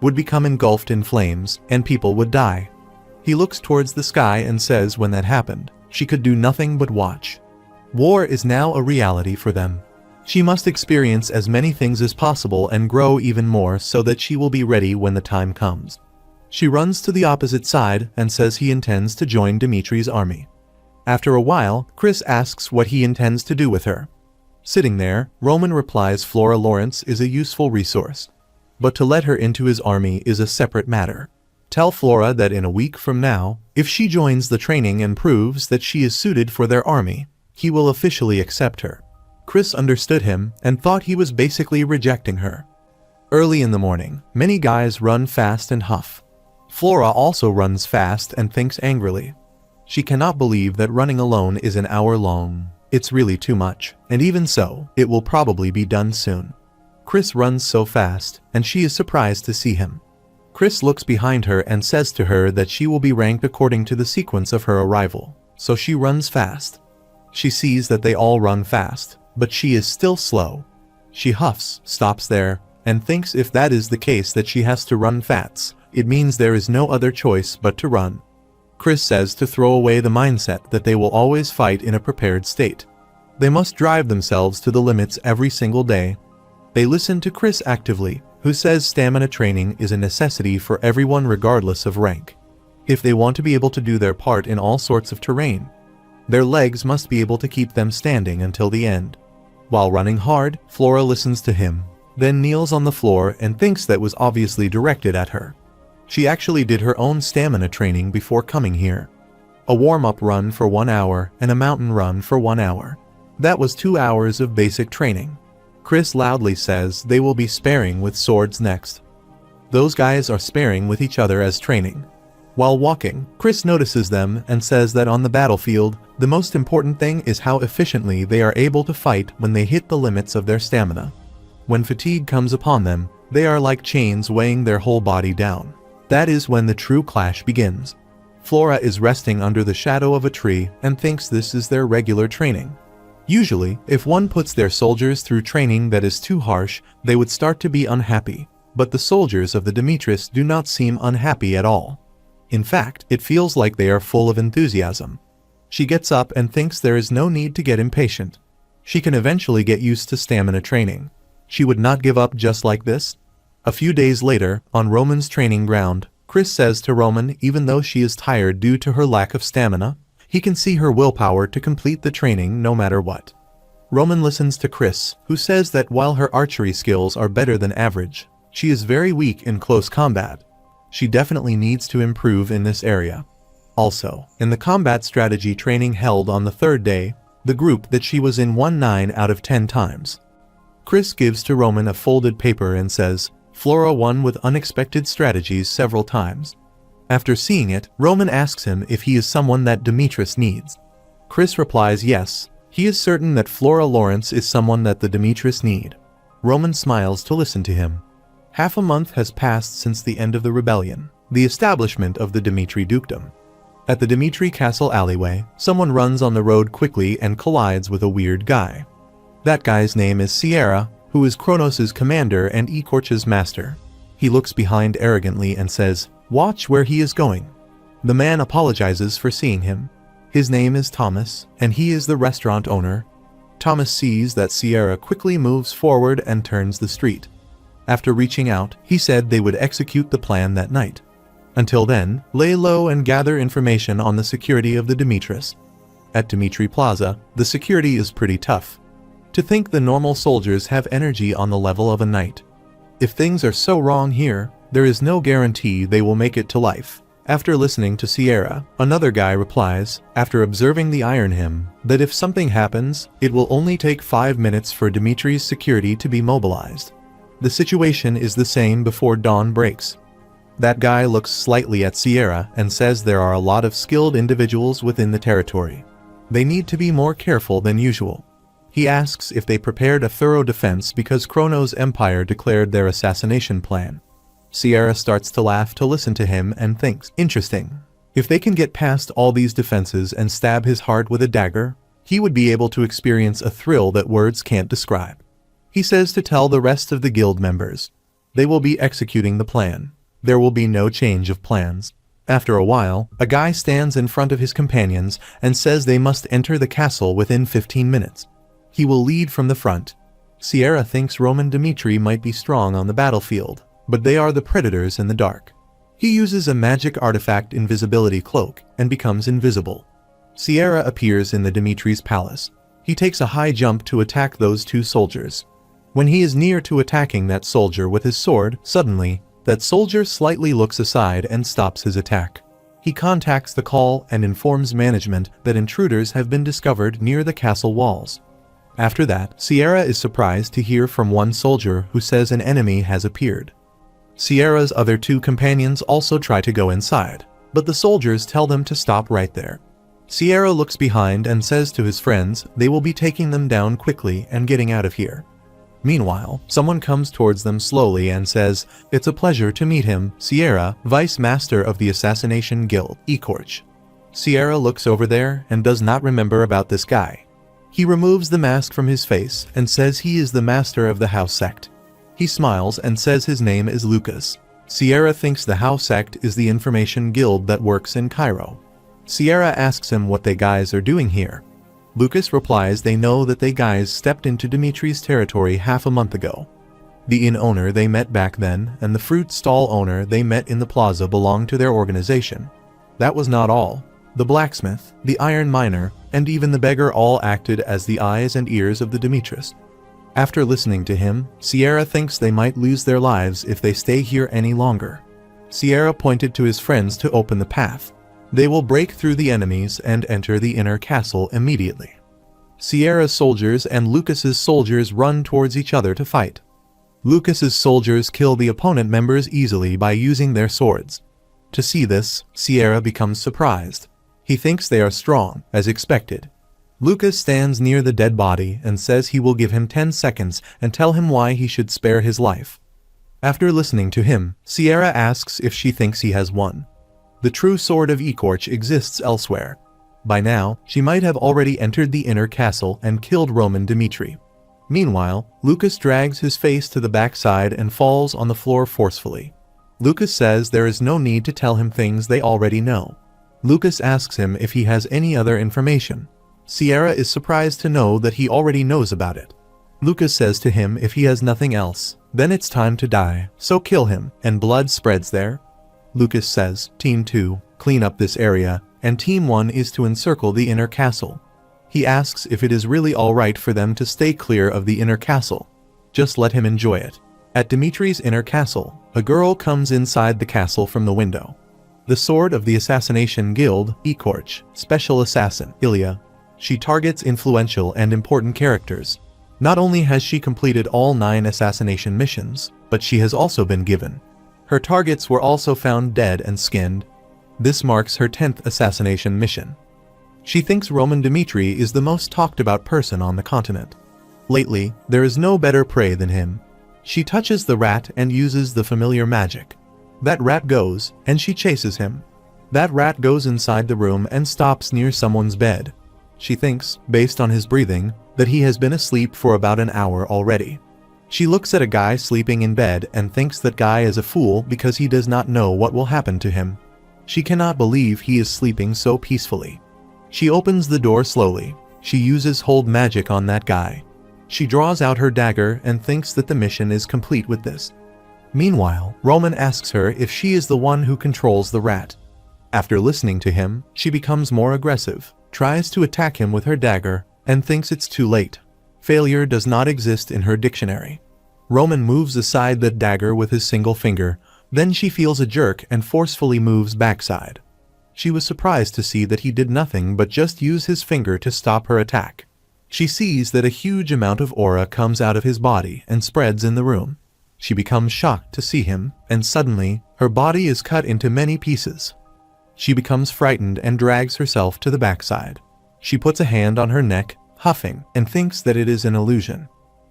would become engulfed in flames and people would die. He looks towards the sky and says when that happened, she could do nothing but watch. War is now a reality for them. She must experience as many things as possible and grow even more so that she will be ready when the time comes. She runs to the opposite side and says he intends to join Dimitri's army. After a while, Chris asks what he intends to do with her. Sitting there, Roman replies Flora Lawrence is a useful resource, but to let her into his army is a separate matter. Tell Flora that in a week from now, if she joins the training and proves that she is suited for their army, he will officially accept her. Chris understood him and thought he was basically rejecting her. Early in the morning, many guys run fast and huff. Flora also runs fast and thinks angrily. She cannot believe that running alone is an hour long. It's really too much, and even so, it will probably be done soon. Chris runs so fast, and she is surprised to see him. Chris looks behind her and says to her that she will be ranked according to the sequence of her arrival, so she runs fast. She sees that they all run fast, but she is still slow. She huffs, stops there, and thinks if that is the case that she has to run fast, it means there is no other choice but to run. Chris says to throw away the mindset that they will always fight in a prepared state. They must drive themselves to the limits every single day. They listen to Chris actively, who says stamina training is a necessity for everyone regardless of rank. If they want to be able to do their part in all sorts of terrain, their legs must be able to keep them standing until the end. While running hard, Flora listens to him, then kneels on the floor and thinks that was obviously directed at her. She actually did her own stamina training before coming here. A warm-up run for 1 hour and a mountain run for 1 hour. That was 2 hours of basic training. Chris loudly says they will be sparring with swords next. Those guys are sparring with each other as training. While walking, Chris notices them and says that on the battlefield, the most important thing is how efficiently they are able to fight when they hit the limits of their stamina. When fatigue comes upon them, they are like chains weighing their whole body down. That is when the true clash begins. Flora is resting under the shadow of a tree and thinks this is their regular training. Usually, if one puts their soldiers through training that is too harsh, they would start to be unhappy, but the soldiers of the Dimitris do not seem unhappy at all. In fact, it feels like they are full of enthusiasm. She gets up and thinks there is no need to get impatient. She can eventually get used to stamina training. She would not give up just like this. A few days later, on Roman's training ground, Chris says to Roman even though she is tired due to her lack of stamina, he can see her willpower to complete the training no matter what. Roman listens to Chris, who says that while her archery skills are better than average, she is very weak in close combat. She definitely needs to improve in this area. Also, in the combat strategy training held on the third day, the group that she was in won 9 out of 10 times. Chris gives to Roman a folded paper and says, Flora won with unexpected strategies several times. After seeing it, Roman asks him if he is someone that Dimitris needs. Chris replies yes, he is certain that Flora Lawrence is someone that the Dimitris need. Roman smiles to listen to him. Half a month has passed since the end of the rebellion, the establishment of the Dimitri dukedom. At the Dimitri castle alleyway, someone runs on the road quickly and collides with a weird guy. That guy's name is Sierra, who is Kronos' commander and Ecorch's master. He looks behind arrogantly and says, "Watch where he is going." The man apologizes for seeing him. His name is Thomas, and he is the restaurant owner. Thomas sees that Sierra quickly moves forward and turns the street. After reaching out, he said they would execute the plan that night. Until then, lay low and gather information on the security of the Dimitris. At Dimitri Plaza, the security is pretty tough. To think the normal soldiers have energy on the level of a knight. If things are so wrong here, there is no guarantee they will make it to life. After listening to Sierra, another guy replies, after observing the Iron Hymn, that if something happens, it will only take 5 minutes for Dimitri's security to be mobilized. The situation is the same before dawn breaks. That guy looks slightly at Sierra and says there are a lot of skilled individuals within the territory. They need to be more careful than usual. He asks if they prepared a thorough defense because Kronos' empire declared their assassination plan. Sierra starts to laugh to listen to him and thinks, interesting. If they can get past all these defenses and stab his heart with a dagger, he would be able to experience a thrill that words can't describe. He says to tell the rest of the guild members. They will be executing the plan. There will be no change of plans. After a while, a guy stands in front of his companions and says they must enter the castle within 15 minutes. He will lead from the front. Sierra thinks Roman Dimitri might be strong on the battlefield, but they are the predators in the dark. He uses a magic artifact invisibility cloak and becomes invisible. Sierra appears in the Dimitri's palace. He takes a high jump to attack those two soldiers. When he is near to attacking that soldier with his sword, suddenly, that soldier slightly looks aside and stops his attack. He contacts the call and informs management that intruders have been discovered near the castle walls. After that, Sierra is surprised to hear from one soldier who says an enemy has appeared. Sierra's other two companions also try to go inside, but the soldiers tell them to stop right there. Sierra looks behind and says to his friends they will be taking them down quickly and getting out of here. Meanwhile, someone comes towards them slowly and says, "It's a pleasure to meet him, Sierra, Vice Master of the Assassination Guild, Ikorch." Sierra looks over there and does not remember about this guy. He removes the mask from his face and says he is the master of the House Sect. He smiles and says his name is Lucas. Sierra thinks the House Sect is the information guild that works in Cairo. Sierra asks him what they guys are doing here. Lucas replies they know that they guys stepped into Dimitri's territory half a month ago. The inn owner they met back then and the fruit stall owner they met in the plaza belonged to their organization. That was not all. The blacksmith, the iron miner, and even the beggar all acted as the eyes and ears of the Dimitris. After listening to him, Sierra thinks they might lose their lives if they stay here any longer. Sierra pointed to his friends to open the path. They will break through the enemies and enter the inner castle immediately. Sierra's soldiers and Lucas's soldiers run towards each other to fight. Lucas's soldiers kill the opponent members easily by using their swords. To see this, Sierra becomes surprised. He thinks they are strong, as expected. Lucas stands near the dead body and says he will give him 10 seconds and tell him why he should spare his life. After listening to him, Sierra asks if she thinks he has won. The true sword of Ikorch exists elsewhere. By now, she might have already entered the inner castle and killed Roman Dimitri. Meanwhile, Lucas drags his face to the backside and falls on the floor forcefully. Lucas says there is no need to tell him things they already know. Lucas asks him if he has any other information. Sierra is surprised to know that he already knows about it. Lucas says to him if he has nothing else, then it's time to die, so kill him, and blood spreads there. Lucas says, Team 2, clean up this area, and Team 1 is to encircle the inner castle. He asks if it is really alright for them to stay clear of the inner castle. Just let him enjoy it. At Dimitri's inner castle, a girl comes inside the castle from the window. The sword of the Assassination Guild, Ikorch, Special Assassin, Ilya. She targets influential and important characters. Not only has she completed all 9 assassination missions, but she has also been given. Her targets were also found dead and skinned. This marks her 10th assassination mission. She thinks Roman Dimitri is the most talked about person on the continent. Lately, there is no better prey than him. She touches the rat and uses the familiar magic. That rat goes, and she chases him. That rat goes inside the room and stops near someone's bed. She thinks, based on his breathing, that he has been asleep for about an hour already. She looks at a guy sleeping in bed and thinks that guy is a fool because he does not know what will happen to him. She cannot believe he is sleeping so peacefully. She opens the door slowly. She uses hold magic on that guy. She draws out her dagger and thinks that the mission is complete with this. Meanwhile, Roman asks her if she is the one who controls the rat. After listening to him, she becomes more aggressive, tries to attack him with her dagger, and thinks it's too late. Failure does not exist in her dictionary. Roman moves aside the dagger with his single finger, then she feels a jerk and forcefully moves backside. She was surprised to see that he did nothing but just use his finger to stop her attack. She sees that a huge amount of aura comes out of his body and spreads in the room. She becomes shocked to see him, and suddenly, her body is cut into many pieces. She becomes frightened and drags herself to the backside. She puts a hand on her neck, huffing, and thinks that it is an illusion.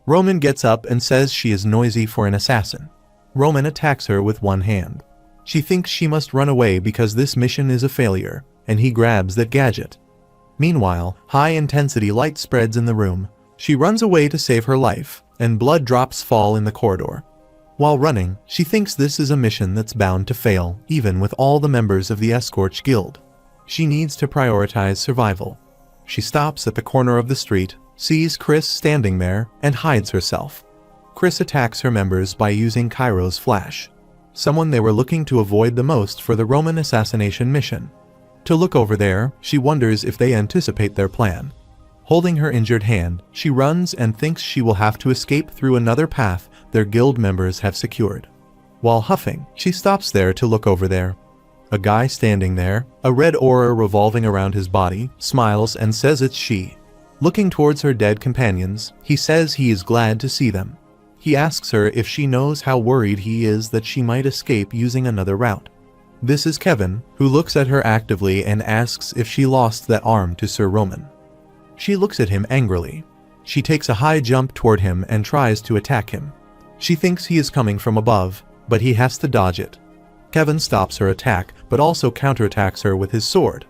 Roman gets up and says she is noisy for an assassin. Roman attacks her with one hand. She thinks she must run away because this mission is a failure, and he grabs that gadget. Meanwhile, high-intensity light spreads in the room. She runs away to save her life, and blood drops fall in the corridor. While running, she thinks this is a mission that's bound to fail, even with all the members of the Ikorch Guild. She needs to prioritize survival. She stops at the corner of the street, sees Chris standing there, and hides herself. Chris attacks her members by using Cairo's flash, someone they were looking to avoid the most for the Roman assassination mission. To look over there, she wonders if they anticipate their plan. Holding her injured hand, she runs and thinks she will have to escape through another path their guild members have secured. While huffing, she stops there to look over there. A guy standing there, a red aura revolving around his body, smiles and says it's she. Looking towards her dead companions, he says he is glad to see them. He asks her if she knows how worried he is that she might escape using another route. This is Kevin, who looks at her actively and asks if she lost that arm to Sir Roman. She looks at him angrily. She takes a high jump toward him and tries to attack him. She thinks he is coming from above, but he has to dodge it. Kevin stops her attack, but also counterattacks her with his sword.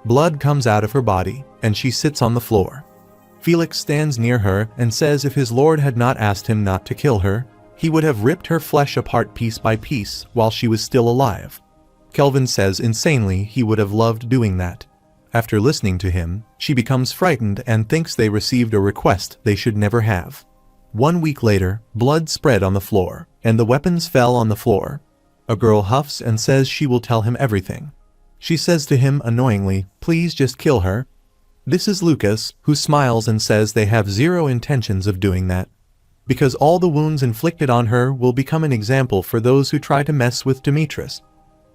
Blood comes out of her body, and she sits on the floor. Felix stands near her and says if his lord had not asked him not to kill her, he would have ripped her flesh apart piece by piece while she was still alive. Kelvin says insanely he would have loved doing that. After listening to him, she becomes frightened and thinks they received a request they should never have. 1 week later, blood spread on the floor, and the weapons fell on the floor. A girl huffs and says she will tell him everything. She says to him annoyingly, "Please just kill her." This is Lucas, who smiles and says they have zero intentions of doing that, because all the wounds inflicted on her will become an example for those who try to mess with Demetrius.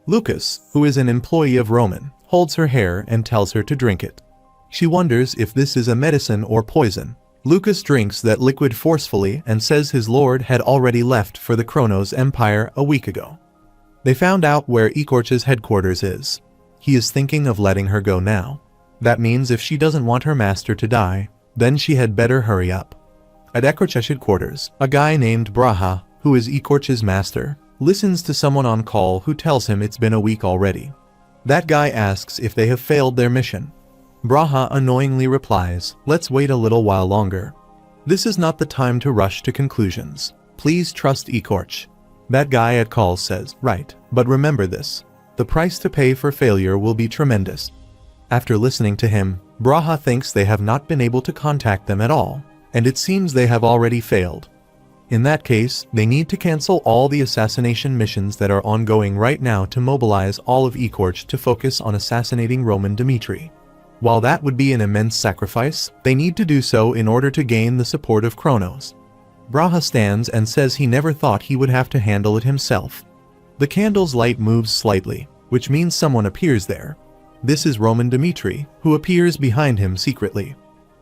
Lucas, who is an employee of Roman, holds her hair and tells her to drink it. She wonders if this is a medicine or poison. Lucas drinks that liquid forcefully and says his lord had already left for the Kronos Empire a week ago. They found out where Ecorch's headquarters is. He is thinking of letting her go now. That means if she doesn't want her master to die, then she had better hurry up. At Ecorch's headquarters, a guy named Braha, who is Ecorch's master, listens to someone on call who tells him it's been a week already. That guy asks if they have failed their mission. Braha annoyingly replies, "Let's wait a little while longer. This is not the time to rush to conclusions. Please trust Ecorch." That guy at call says, "Right, but remember this. The price to pay for failure will be tremendous." After listening to him, Braha thinks they have not been able to contact them at all, and it seems they have already failed. In that case, they need to cancel all the assassination missions that are ongoing right now to mobilize all of Ecorch to focus on assassinating Roman Dimitri. While that would be an immense sacrifice, they need to do so in order to gain the support of Kronos. Braha stands and says he never thought he would have to handle it himself. The candle's light moves slightly, which means someone appears there. This is Roman Dimitri, who appears behind him secretly.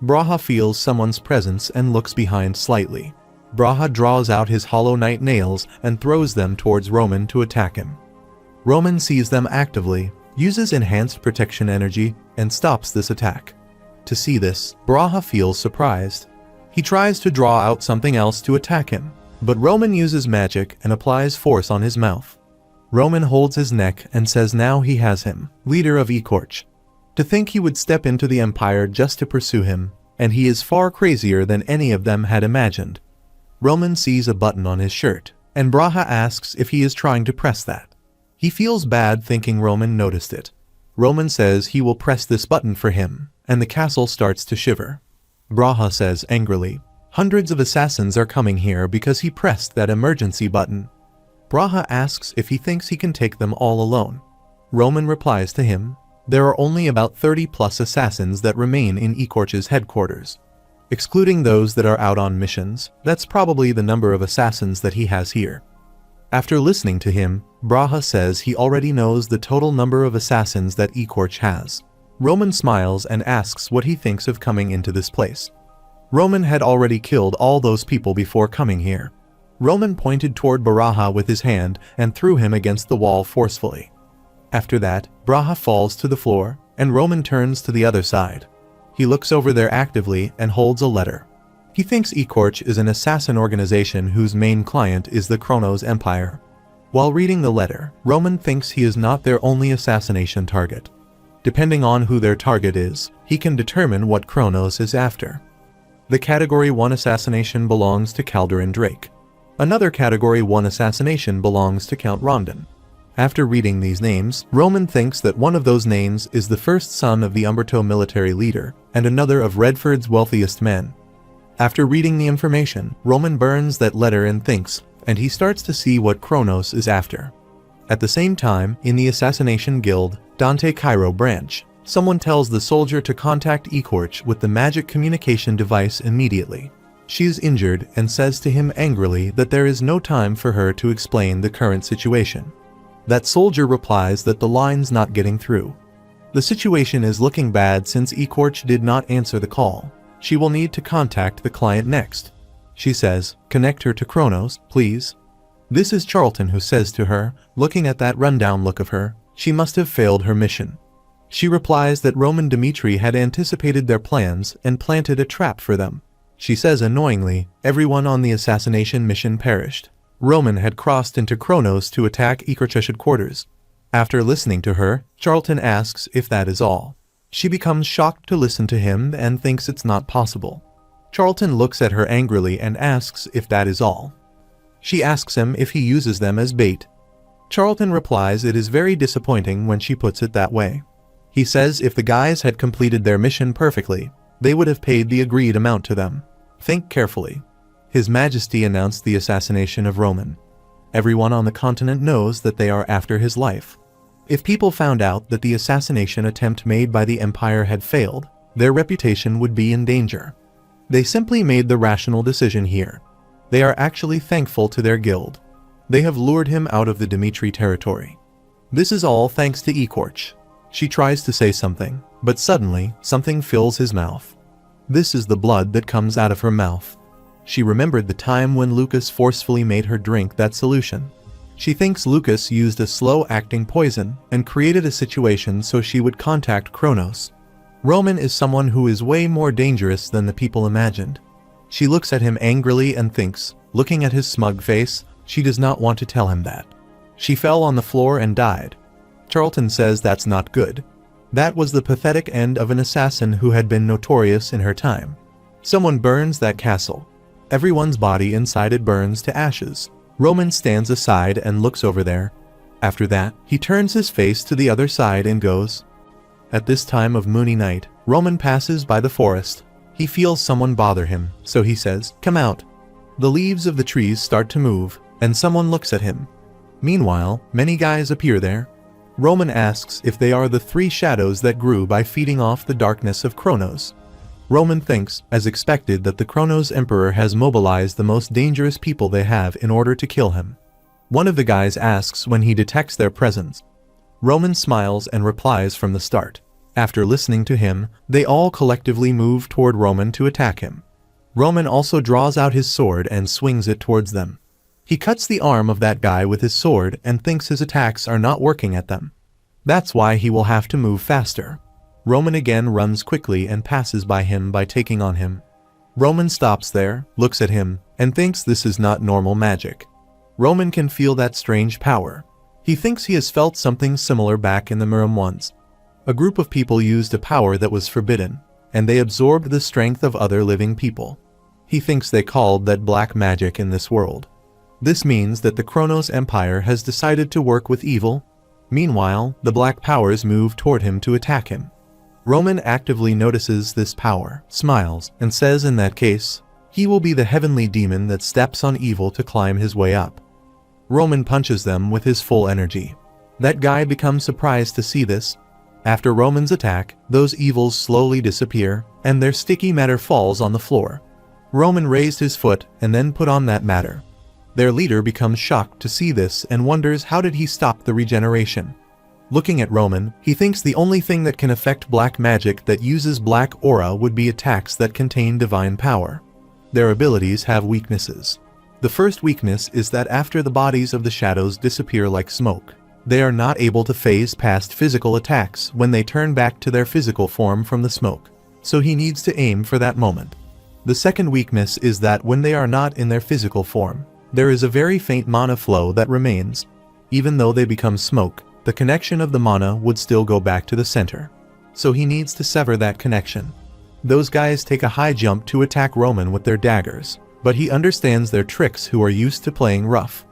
Braha feels someone's presence and looks behind slightly. Braha draws out his hollow knight nails and throws them towards Roman to attack him. Roman sees them actively, uses enhanced protection energy, and stops this attack. To see this, Braha feels surprised. He tries to draw out something else to attack him, but Roman uses magic and applies force on his mouth. Roman holds his neck and says now he has him, leader of Ecorch. To think he would step into the Empire just to pursue him, and he is far crazier than any of them had imagined. Roman sees a button on his shirt, and Braha asks if he is trying to press that. He feels bad thinking Roman noticed it. Roman says he will press this button for him, and the castle starts to shiver. Braha says angrily, "Hundreds of assassins are coming here because he pressed that emergency button." Braha asks if he thinks he can take them all alone. Roman replies to him, "There are only about 30+ assassins that remain in Ecorch's headquarters. Excluding those that are out on missions, that's probably the number of assassins that he has here." After listening to him, Braha says he already knows the total number of assassins that Ecorch has. Roman smiles and asks what he thinks of coming into this place. Roman had already killed all those people before coming here. Roman pointed toward Braha with his hand and threw him against the wall forcefully. After that, Braha falls to the floor, and Roman turns to the other side. He looks over there actively and holds a letter. He thinks Ecorch is an assassin organization whose main client is the Kronos Empire. While reading the letter, Roman thinks he is not their only assassination target. Depending on who their target is, he can determine what Kronos is after. The Category 1 assassination belongs to Calderon Drake. Another Category 1 assassination belongs to Count Rondon. After reading these names, Roman thinks that one of those names is the first son of the Umberto military leader, and another of Redford's wealthiest men. After reading the information, Roman burns that letter and thinks, and he starts to see what Kronos is after. At the same time, in the Assassination Guild, Dante Cairo branch, someone tells the soldier to contact Ecorch with the magic communication device immediately. She is injured and says to him angrily that there is no time for her to explain the current situation. That soldier replies that the line's not getting through. The situation is looking bad since Ecorch did not answer the call. She will need to contact the client next. She says, "Connect her to Kronos, please." This is Charlton who says to her, looking at that rundown look of her, she must have failed her mission. She replies that Roman Dimitri had anticipated their plans and planted a trap for them. She says annoyingly, everyone on the assassination mission perished. Roman had crossed into Kronos to attack Ecorch's headquarters. After listening to her, Charlton asks if that is all. She becomes shocked to listen to him and thinks it's not possible. Charlton looks at her angrily and asks if that is all. She asks him if he uses them as bait. Charlton replies it is very disappointing when she puts it that way. He says if the guys had completed their mission perfectly, they would have paid the agreed amount to them. Think carefully. His Majesty announced the assassination of Roman. Everyone on the continent knows that they are after his life. If people found out that the assassination attempt made by the Empire had failed, their reputation would be in danger. They simply made the rational decision here. They are actually thankful to their guild. They have lured him out of the Dimitri territory. This is all thanks to Ecorch. She tries to say something, but suddenly, something fills his mouth. This is the blood that comes out of her mouth. She remembered the time when Lucas forcefully made her drink that solution. She thinks Lucas used a slow-acting poison and created a situation so she would contact Kronos. Roman is someone who is way more dangerous than the people imagined. She looks at him angrily and thinks, looking at his smug face, she does not want to tell him that. She fell on the floor and died. Charlton says that's not good. That was the pathetic end of an assassin who had been notorious in her time. Someone burns that castle. Everyone's body inside it burns to ashes. Roman stands aside and looks over there. After that, he turns his face to the other side and goes. At this time of moony night, Roman passes by the forest. He feels someone bother him, so he says, "Come out." The leaves of the trees start to move, and someone looks at him. Meanwhile, many guys appear there. Roman asks if they are the three shadows that grew by feeding off the darkness of Kronos. Roman thinks, as expected, that the Kronos Emperor has mobilized the most dangerous people they have in order to kill him. One of the guys asks when he detects their presence. Roman smiles and replies from the start. After listening to him, they all collectively move toward Roman to attack him. Roman also draws out his sword and swings it towards them. He cuts the arm of that guy with his sword and thinks his attacks are not working at them. That's why he will have to move faster. Roman again runs quickly and passes by him by taking on him. Roman stops there, looks at him, and thinks this is not normal magic. Roman can feel that strange power. He thinks he has felt something similar back in the Miram once. A group of people used a power that was forbidden, and they absorbed the strength of other living people. He thinks they called that black magic in this world. This means that the Kronos Empire has decided to work with evil. Meanwhile, the black powers move toward him to attack him. Roman actively notices this power, smiles, and says in that case, he will be the heavenly demon that steps on evil to climb his way up. Roman punches them with his full energy. That guy becomes surprised to see this. After Roman's attack, those evils slowly disappear, and their sticky matter falls on the floor. Roman raised his foot and then put on that matter. Their leader becomes shocked to see this and wonders how did he stop the regeneration. Looking at Roman, he thinks the only thing that can affect black magic that uses black aura would be attacks that contain divine power. Their abilities have weaknesses. The first weakness is that after the bodies of the shadows disappear like smoke, they are not able to phase past physical attacks when they turn back to their physical form from the smoke, so he needs to aim for that moment. The second weakness is that when they are not in their physical form, there is a very faint mana flow that remains. Even though they become smoke, the connection of the mana would still go back to the center. So he needs to sever that connection. Those guys take a high jump to attack Roman with their daggers, but he understands their tricks who are used to playing rough.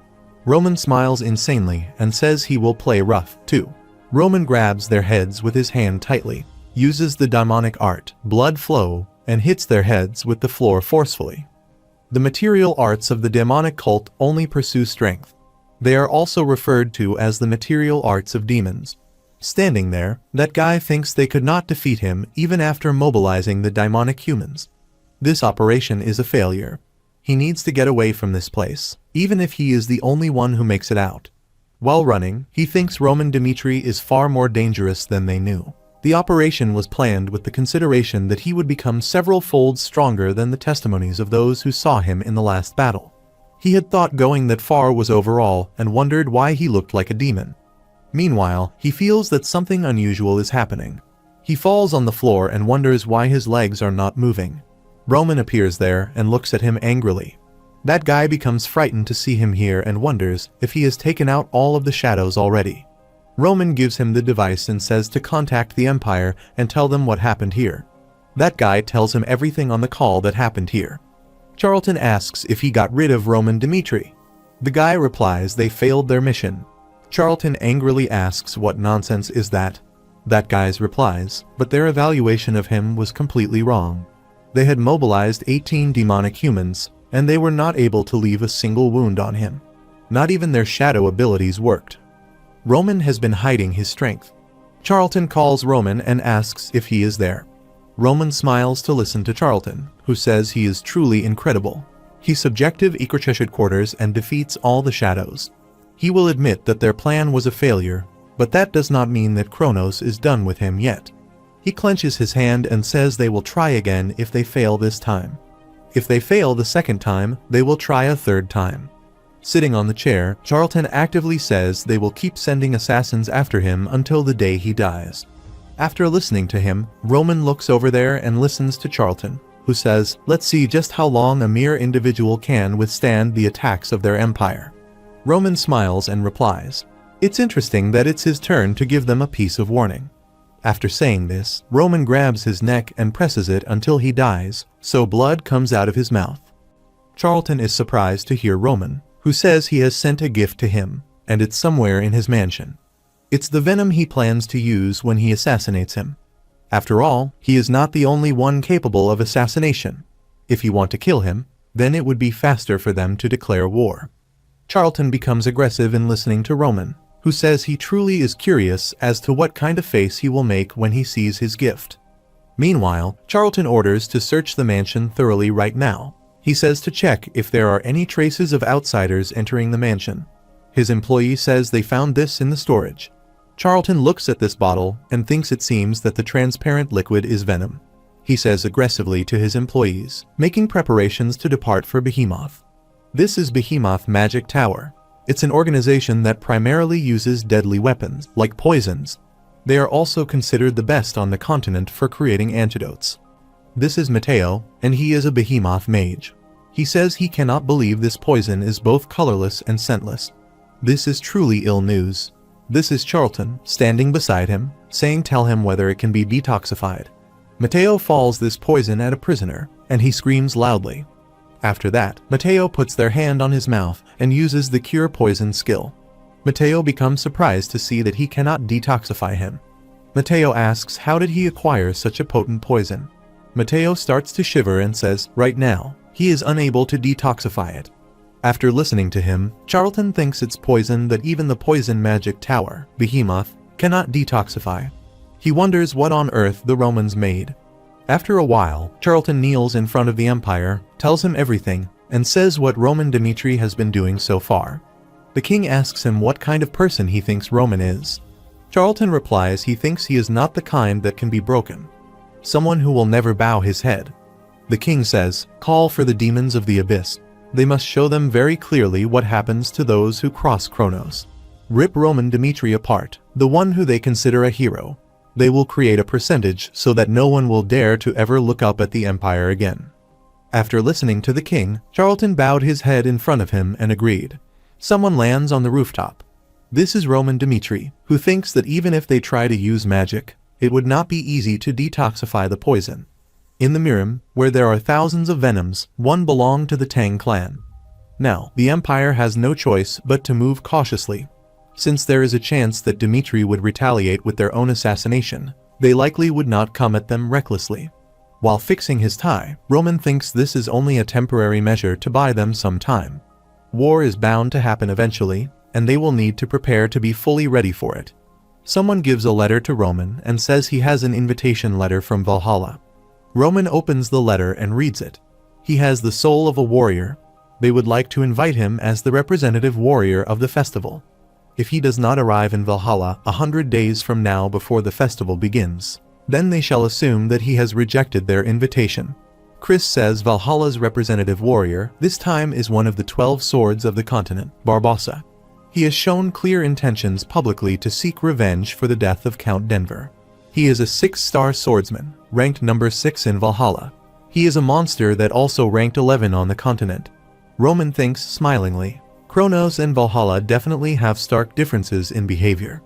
Roman smiles insanely and says he will play rough, too. Roman grabs their heads with his hand tightly, uses the demonic art, blood flow, and hits their heads with the floor forcefully. The material arts of the demonic cult only pursue strength. They are also referred to as the material arts of demons. Standing there, that guy thinks they could not defeat him even after mobilizing the demonic humans. This operation is a failure. He needs to get away from this place, even if he is the only one who makes it out. While running, he thinks Roman Dimitri is far more dangerous than they knew. The operation was planned with the consideration that he would become several folds stronger than the testimonies of those who saw him in the last battle. He had thought going that far was overall and wondered why he looked like a demon. Meanwhile, he feels that something unusual is happening. He falls on the floor and wonders why his legs are not moving. Roman appears there and looks at him angrily. That guy becomes frightened to see him here and wonders if he has taken out all of the shadows already. Roman gives him the device and says to contact the Empire and tell them what happened here. That guy tells him everything on the call that happened here. Charlton asks if he got rid of Roman Dimitri. The guy replies they failed their mission. Charlton angrily asks what nonsense is that. That guy's replies, but their evaluation of him was completely wrong. They had mobilized 18 demonic humans, and they were not able to leave a single wound on him. Not even their shadow abilities worked. Roman has been hiding his strength. Charlton calls Roman and asks if he is there. Roman smiles to listen to Charlton, who says he is truly incredible. He subjective headquarters and defeats all the shadows. He will admit that their plan was a failure, but that does not mean that Kronos is done with him yet. He clenches his hand and says they will try again if they fail this time. If they fail the second time, they will try a third time. Sitting on the chair, Charlton actively says they will keep sending assassins after him until the day he dies. After listening to him, Roman looks over there and listens to Charlton, who says, "Let's see just how long a mere individual can withstand the attacks of their empire." Roman smiles and replies, "It's interesting that it's his turn to give them a piece of warning." After saying this, Roman grabs his neck and presses it until he dies, so blood comes out of his mouth. Charlton is surprised to hear Roman, who says he has sent a gift to him, and it's somewhere in his mansion. It's the venom he plans to use when he assassinates him. After all, he is not the only one capable of assassination. If you want to kill him, then it would be faster for them to declare war. Charlton becomes aggressive in listening to Roman, who says he truly is curious as to what kind of face he will make when he sees his gift. Meanwhile, Charlton orders to search the mansion thoroughly right now. He says to check if there are any traces of outsiders entering the mansion. His employee says they found this in the storage. Charlton looks at this bottle and thinks it seems that the transparent liquid is venom. He says aggressively to his employees, making preparations to depart for Behemoth. This is Behemoth Magic Tower. It's an organization that primarily uses deadly weapons, like poisons. They are also considered the best on the continent for creating antidotes. This is Matteo, and he is a Behemoth mage. He says he cannot believe this poison is both colorless and scentless. This is truly ill news. This is Charlton, standing beside him, saying tell him whether it can be detoxified. Matteo falls this poison at a prisoner, and he screams loudly. After that, Matteo puts their hand on his mouth and uses the cure poison skill. Matteo becomes surprised to see that he cannot detoxify him. Matteo asks how did he acquire such a potent poison. Matteo starts to shiver and says, right now, he is unable to detoxify it. After listening to him, Charlton thinks it's poison that even the poison magic tower, Behemoth, cannot detoxify. He wonders what on earth the Romans made. After a while, Charlton kneels in front of the Empire, tells him everything, and says what Roman Dimitri has been doing so far. The king asks him what kind of person he thinks Roman is. Charlton replies he thinks he is not the kind that can be broken. Someone who will never bow his head. The king says, call for the demons of the abyss. They must show them very clearly what happens to those who cross Kronos. Rip Roman Dimitri apart, the one who they consider a hero. They will create a percentage so that no one will dare to ever look up at the Empire again. After listening to the king, Charlton bowed his head in front of him and agreed. Someone lands on the rooftop. This is Roman Dimitri, who thinks that even if they try to use magic, it would not be easy to detoxify the poison. In the Mirim, where there are thousands of venoms, one belonged to the Tang clan. Now, the Empire has no choice but to move cautiously. Since there is a chance that Dmitri would retaliate with their own assassination, they likely would not come at them recklessly. While fixing his tie, Roman thinks this is only a temporary measure to buy them some time. War is bound to happen eventually, and they will need to prepare to be fully ready for it. Someone gives a letter to Roman and says he has an invitation letter from Valhalla. Roman opens the letter and reads it. He has the soul of a warrior. They would like to invite him as the representative warrior of the festival. If he does not arrive in Valhalla 100 days from now before the festival begins, then they shall assume that he has rejected their invitation. Chris says Valhalla's representative warrior this time is one of the 12 swords of the continent, Barbossa. He has shown clear intentions publicly to seek revenge for the death of Count Denver. He is a 6-star swordsman, ranked number 6 in Valhalla. He is a monster that also ranked 11 on the continent. Roman thinks smilingly, Kronos and Valhalla definitely have stark differences in behavior.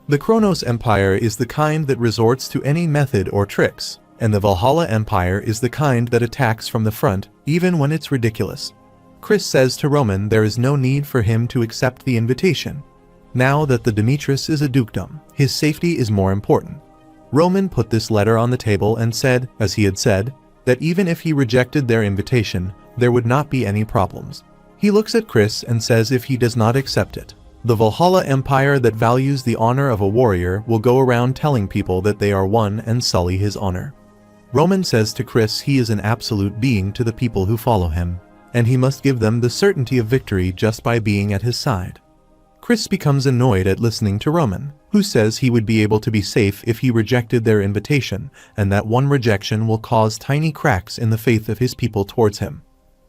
The Kronos Empire is the kind that resorts to any method or tricks, and the Valhalla Empire is the kind that attacks from the front, even when it's ridiculous. Chris says to Roman there is no need for him to accept the invitation. Now that the Dimitris is a dukedom, his safety is more important. Roman put this letter on the table and said, as he had said, that even if he rejected their invitation, there would not be any problems. He looks at Chris and says if he does not accept it, the Valhalla Empire that values the honor of a warrior will go around telling people that they are one and sully his honor. Roman says to Chris he is an absolute being to the people who follow him, and he must give them the certainty of victory just by being at his side. Chris becomes annoyed at listening to Roman, who says he would be able to be safe if he rejected their invitation, and that one rejection will cause tiny cracks in the faith of his people towards him.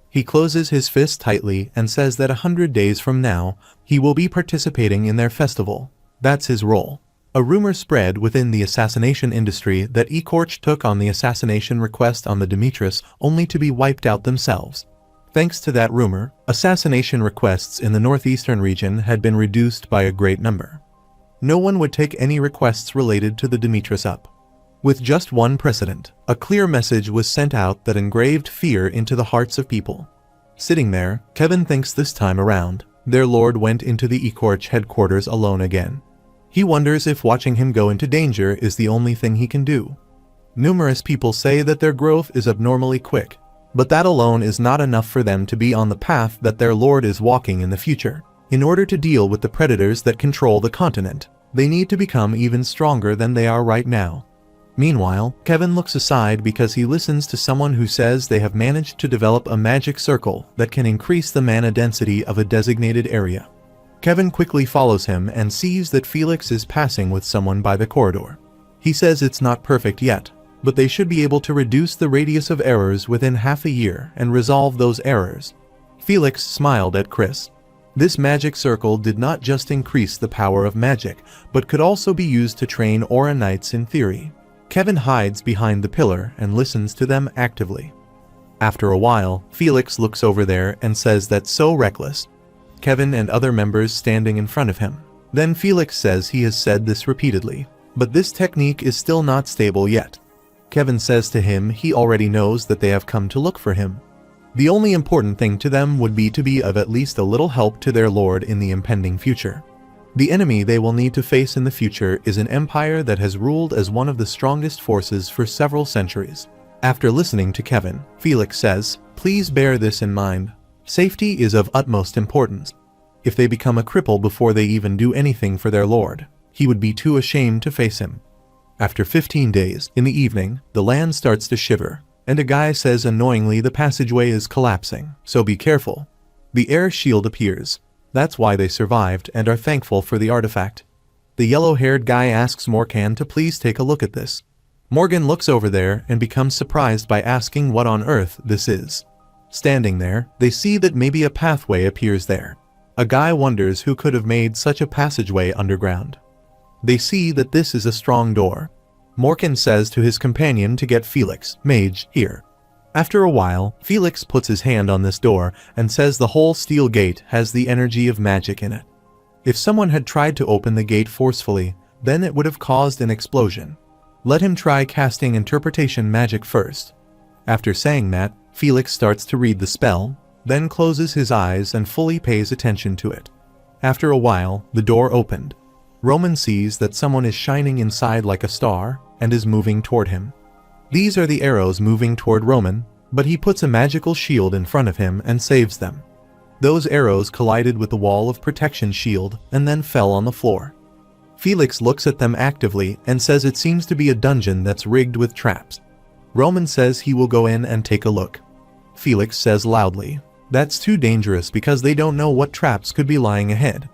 He closes his fist tightly and says that 100 days from now, he will be participating in their festival. That's his role. A rumor spread within the assassination industry that Ekorch took on the assassination request on the Dimitris only to be wiped out themselves. Thanks to that rumor, assassination requests in the northeastern region had been reduced by a great number. No one would take any requests related to the Dimitris up. With just one precedent, a clear message was sent out that engraved fear into the hearts of people. Sitting there, Kevin thinks this time around, their lord went into the Ekorch headquarters alone again. He wonders if watching him go into danger is the only thing he can do. Numerous people say that their growth is abnormally quick, but that alone is not enough for them to be on the path that their lord is walking in the future. In order to deal with the predators that control the continent, they need to become even stronger than they are right now. Meanwhile, Kevin looks aside because he listens to someone who says they have managed to develop a magic circle that can increase the mana density of a designated area. Kevin quickly follows him and sees that Felix is passing with someone by the corridor. He says it's not perfect yet, but they should be able to reduce the radius of errors within half a year and resolve those errors. Felix smiled at Chris. This magic circle did not just increase the power of magic, but could also be used to train Aura Knights in theory. Kevin hides behind the pillar and listens to them actively. After a while, Felix looks over there and says that's so reckless. Kevin and other members standing in front of him. Then Felix says he has said this repeatedly, but this technique is still not stable yet. Kevin says to him he already knows that they have come to look for him. The only important thing to them would be to be of at least a little help to their lord in the impending future. The enemy they will need to face in the future is an empire that has ruled as one of the strongest forces for several centuries. After listening to Kevin, Felix says, "Please bear this in mind. Safety is of utmost importance. If they become a cripple before they even do anything for their lord, he would be too ashamed to face him." After 15 days, in the evening, the land starts to shiver, and a guy says annoyingly the passageway is collapsing, so be careful. The air shield appears. That's why they survived and are thankful for the artifact. The yellow-haired guy asks Morgan to please take a look at this. Morgan looks over there and becomes surprised by asking what on earth this is. Standing there, they see that maybe a pathway appears there. A guy wonders who could have made such a passageway underground. They see that this is a strong door. Morgan says to his companion to get Felix, mage, here. After a while, Felix puts his hand on this door and says the whole steel gate has the energy of magic in it. If someone had tried to open the gate forcefully, then it would have caused an explosion. Let him try casting interpretation magic first. After saying that, Felix starts to read the spell. then closes his eyes and fully pays attention to it. After a while, the door opened. Roman sees that someone is shining inside like a star and is moving toward him. These are the arrows moving toward Roman, but he puts a magical shield in front of him and saves them. Those arrows collided with the wall of protection shield and then fell on the floor. Felix looks at them actively and says it seems to be a dungeon that's rigged with traps. Roman says he will go in and take a look. Felix says loudly, "That's too dangerous because they don't know what traps could be lying ahead."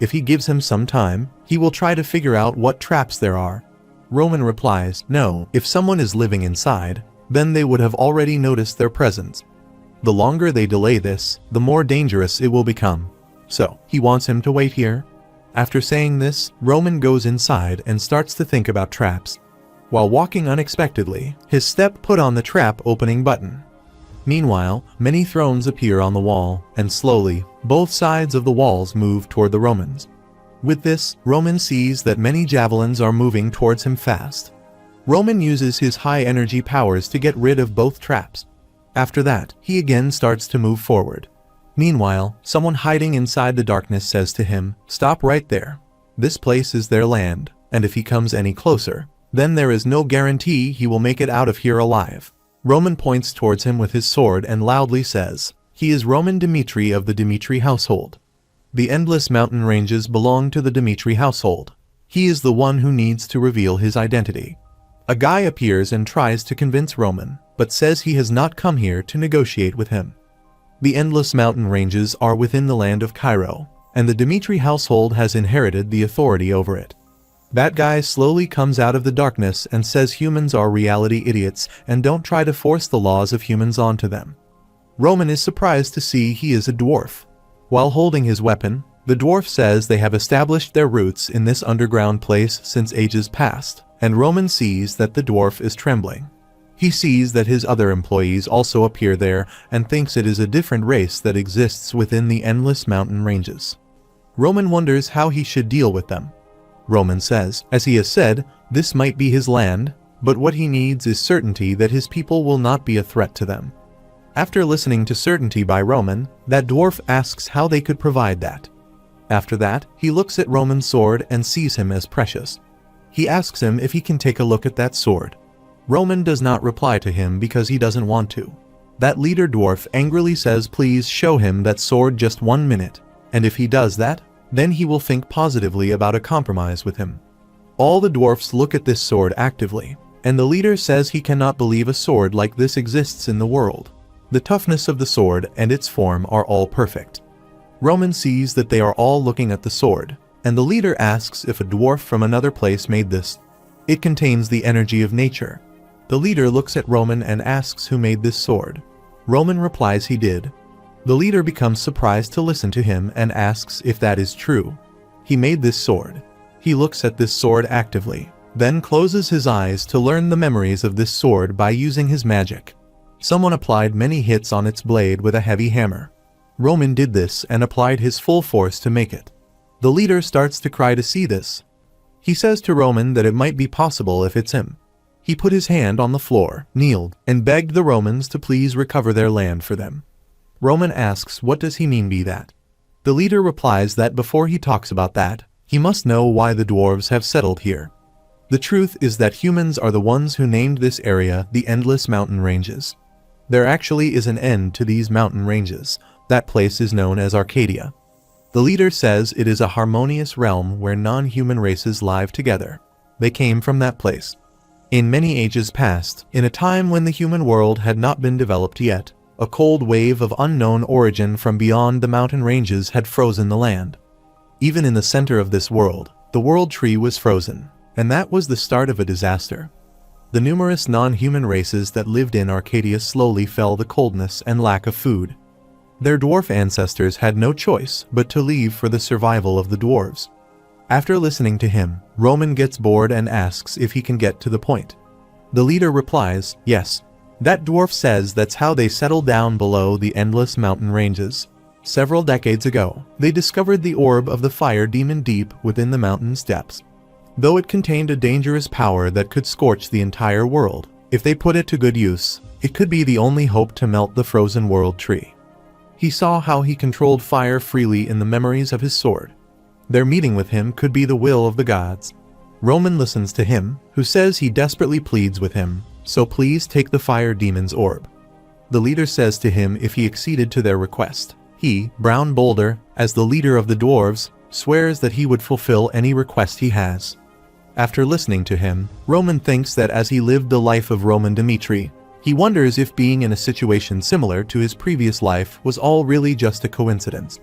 If he gives him some time, he will try to figure out what traps there are. Roman replies, "No, if someone is living inside, then they would have already noticed their presence. The longer they delay this, the more dangerous it will become. So, he wants him to wait here." After saying this, Roman goes inside and starts to think about traps. While walking unexpectedly, his step put on the trap opening button. Meanwhile, many thrones appear on the wall, and slowly, both sides of the walls move toward the Romans. With this, Roman sees that many javelins are moving towards him fast. Roman uses his high-energy powers to get rid of both traps. After that, he again starts to move forward. Meanwhile, someone hiding inside the darkness says to him, "Stop right there. This place is their land, and if he comes any closer, then there is no guarantee he will make it out of here alive." Roman points towards him with his sword and loudly says, "He is Roman Dmitri of the Dmitri household. The endless mountain ranges belong to the Dmitri household. He is the one who needs to reveal his identity." A guy appears and tries to convince Roman, but says he has not come here to negotiate with him. The endless mountain ranges are within the land of Cairo, and the Dmitri household has inherited the authority over it. That guy slowly comes out of the darkness and says humans are reality idiots and don't try to force the laws of humans onto them. Roman is surprised to see he is a dwarf. While holding his weapon, the dwarf says they have established their roots in this underground place since ages past, and Roman sees that the dwarf is trembling. He sees that his other employees also appear there and thinks it is a different race that exists within the endless mountain ranges. Roman wonders how he should deal with them. Roman says, as he has said, this might be his land, but what he needs is certainty that his people will not be a threat to them. After listening to certainty by Roman, that dwarf asks how they could provide that. After that, he looks at Roman's sword and sees him as precious. He asks him if he can take a look at that sword. Roman does not reply to him because he doesn't want to. That leader dwarf angrily says please show him that sword just 1 minute, and if he does that, then he will think positively about a compromise with him. All the dwarfs look at this sword actively, and the leader says he cannot believe a sword like this exists in the world. The toughness of the sword and its form are all perfect. Roman sees that they are all looking at the sword, and the leader asks if a dwarf from another place made this. It contains the energy of nature. The leader looks at Roman and asks who made this sword. Roman replies he did. The leader becomes surprised to listen to him and asks if that is true. He made this sword. He looks at this sword actively, then closes his eyes to learn the memories of this sword by using his magic. Someone applied many hits on its blade with a heavy hammer. Roman did this and applied his full force to make it. The leader starts to cry to see this. He says to Roman that it might be possible if it's him. He put his hand on the floor, kneeled, and begged the Romans to please recover their land for them. Roman asks what does he mean by that. The leader replies that before he talks about that, he must know why the dwarves have settled here. The truth is that humans are the ones who named this area the Endless Mountain Ranges. There actually is an end to these mountain ranges. That place is known as Arcadia. The leader says it is a harmonious realm where non-human races live together. They came from that place. In many ages past, in a time when the human world had not been developed yet, a cold wave of unknown origin from beyond the mountain ranges had frozen the land. Even in the center of this world, the world tree was frozen, and that was the start of a disaster. The numerous non-human races that lived in Arcadia slowly felt the coldness and lack of food. Their dwarf ancestors had no choice but to leave for the survival of the dwarves. After listening to him, Roman gets bored and asks if he can get to the point. The leader replies, yes. That dwarf says that's how they settled down below the endless mountain ranges. Several decades ago, they discovered the orb of the fire demon deep within the mountain's depths. Though it contained a dangerous power that could scorch the entire world, if they put it to good use, it could be the only hope to melt the frozen world tree. He saw how he controlled fire freely in the memories of his sword. Their meeting with him could be the will of the gods. Roman listens to him, who says he desperately pleads with him, so please take the fire demon's orb. The leader says to him if he acceded to their request. He, Brown Boulder, as the leader of the dwarves, swears that he would fulfill any request he has. After listening to him, Roman thinks that as he lived the life of Roman Dimitri, he wonders if being in a situation similar to his previous life was all really just a coincidence.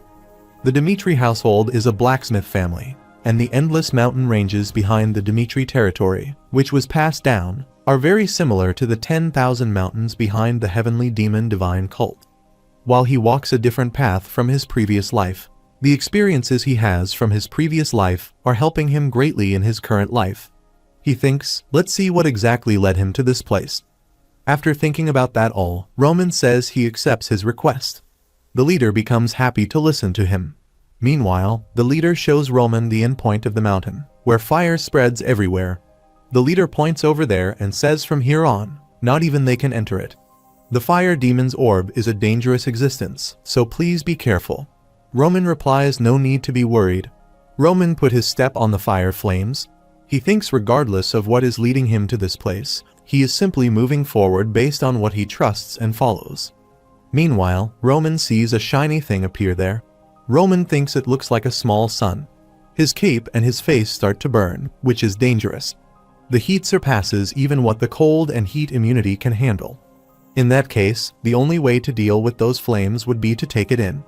The Dimitri household is a blacksmith family, and the endless mountain ranges behind the Dimitri territory, which was passed down, are very similar to the 10,000 mountains behind the heavenly demon divine cult. While he walks a different path from his previous life, the experiences he has from his previous life are helping him greatly in his current life. He thinks, let's see what exactly led him to this place. After thinking about that all, Roman says he accepts his request. The leader becomes happy to listen to him. Meanwhile, the leader shows Roman the endpoint of the mountain, where fire spreads everywhere. The leader points over there and says from here on, not even they can enter it. The fire demon's orb is a dangerous existence, so please be careful. Roman replies no need to be worried. Roman put his step on the fire flames. He thinks regardless of what is leading him to this place, he is simply moving forward based on what he trusts and follows. Meanwhile, Roman sees a shiny thing appear there. Roman thinks it looks like a small sun. His cape and his face start to burn, which is dangerous. The heat surpasses even what the cold and heat immunity can handle. In that case, the only way to deal with those flames would be to take it in.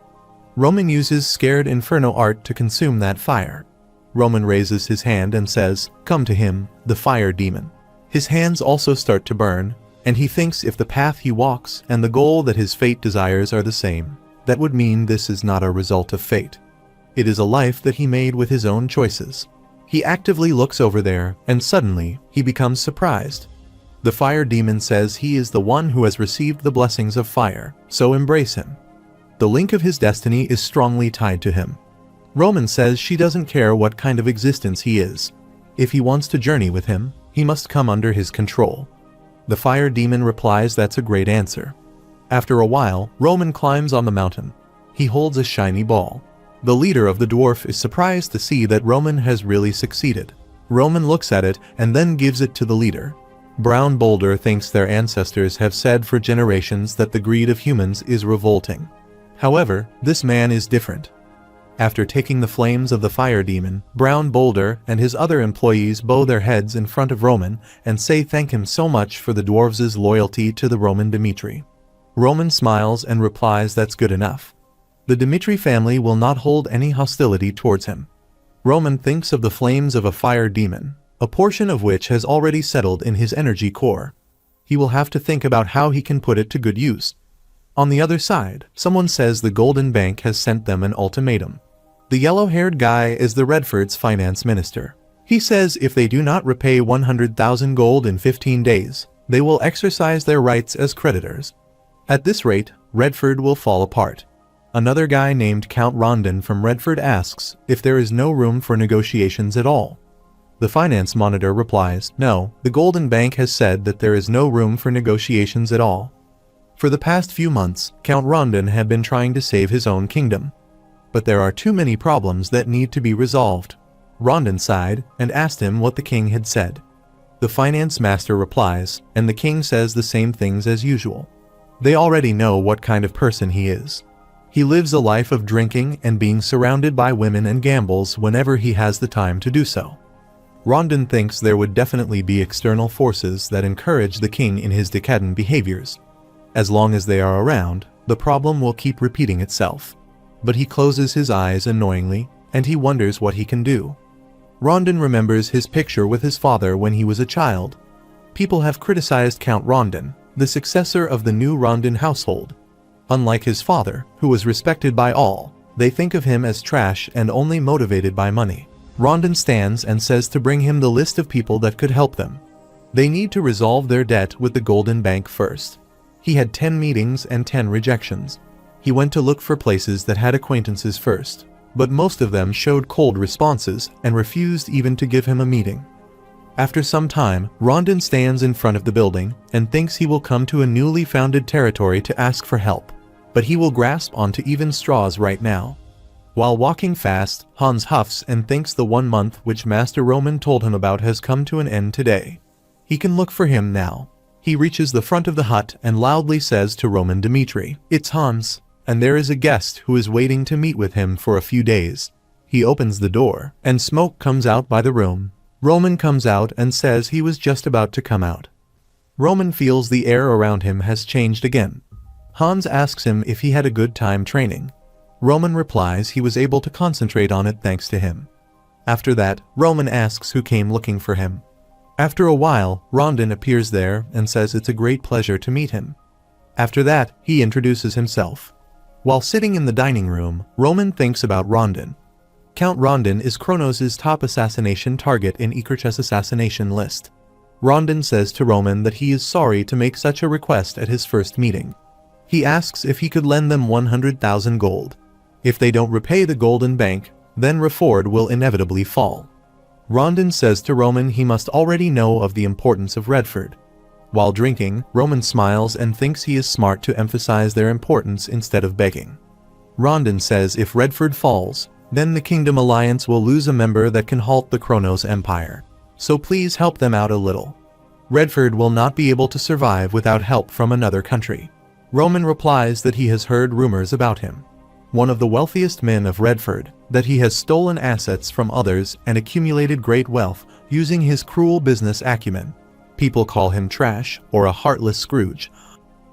Roman uses Scared Inferno art to consume that fire. Roman raises his hand and says, "Come to him, the fire demon." His hands also start to burn, and he thinks if the path he walks and the goal that his fate desires are the same, that would mean this is not a result of fate. It is a life that he made with his own choices. He actively looks over there, and suddenly, he becomes surprised. The fire demon says he is the one who has received the blessings of fire, so embrace him. The link of his destiny is strongly tied to him. Roman says she doesn't care what kind of existence he is. If he wants to journey with him, he must come under his control. The fire demon replies that's a great answer. After a while, Roman climbs on the mountain. He holds a shiny ball. The leader of the dwarf is surprised to see that Roman has really succeeded. Roman looks at it and then gives it to the leader. Brown Boulder thinks their ancestors have said for generations that the greed of humans is revolting. However, this man is different. After taking the flames of the fire demon, Brown Boulder and his other employees bow their heads in front of Roman and say thank him so much for the dwarves' loyalty to the Roman Dimitri. Roman smiles and replies that's good enough. The Dimitri family will not hold any hostility towards him. Roman thinks of the flames of a fire demon, a portion of which has already settled in his energy core. He will have to think about how he can put it to good use. On the other side, someone says the Golden Bank has sent them an ultimatum. The yellow-haired guy is the Redford's finance minister. He says if they do not repay 100,000 gold in 15 days, they will exercise their rights as creditors. At this rate, Redford will fall apart. Another guy named Count Rondon from Redford asks if there is no room for negotiations at all. The finance monitor replies, no, the Golden Bank has said that there is no room for negotiations at all. For the past few months, Count Rondon had been trying to save his own kingdom. But there are too many problems that need to be resolved. Rondon sighed and asked him what the king had said. The finance master replies, and the king says the same things as usual. They already know what kind of person he is. He lives a life of drinking and being surrounded by women and gambles whenever he has the time to do so. Rondon thinks there would definitely be external forces that encourage the king in his decadent behaviors. As long as they are around, the problem will keep repeating itself. But he closes his eyes annoyingly, and he wonders what he can do. Rondon remembers his picture with his father when he was a child. People have criticized Count Rondon, the successor of the new Rondon household. Unlike his father, who was respected by all, they think of him as trash and only motivated by money. Rondon stands and says to bring him the list of people that could help them. They need to resolve their debt with the Golden Bank first. He had 10 meetings and 10 rejections. He went to look for places that had acquaintances first, but most of them showed cold responses and refused even to give him a meeting. After some time, Rondon stands in front of the building and thinks he will come to a newly founded territory to ask for help. but he will grasp onto even straws right now. While walking fast, Hans huffs and thinks the 1 month which Master Roman told him about has come to an end today. He can look for him now. He reaches the front of the hut and loudly says to Roman Dmitri, "It's Hans, and there is a guest who is waiting to meet with him for a few days." He opens the door, and smoke comes out by the room. Roman comes out and says he was just about to come out. Roman feels the air around him has changed again. Hans asks him if he had a good time training. Roman replies he was able to concentrate on it thanks to him. After that, Roman asks who came looking for him. After a while, Rondon appears there and says it's a great pleasure to meet him. After that, he introduces himself. While sitting in the dining room, Roman thinks about Rondon. Count Rondon is Kronos' top assassination target in Ikarch's assassination list. Rondon says to Roman that he is sorry to make such a request at his first meeting. He asks if he could lend them 100,000 gold. If they don't repay the golden bank, then Reford will inevitably fall. Rondon says to Roman he must already know of the importance of Redford. While drinking, Roman smiles and thinks he is smart to emphasize their importance instead of begging. Rondon says if Redford falls, then the Kingdom Alliance will lose a member that can halt the Kronos Empire. So please help them out a little. Redford will not be able to survive without help from another country. Roman replies that he has heard rumors about him, one of the wealthiest men of Redford, that he has stolen assets from others and accumulated great wealth using his cruel business acumen. People call him trash or a heartless Scrooge.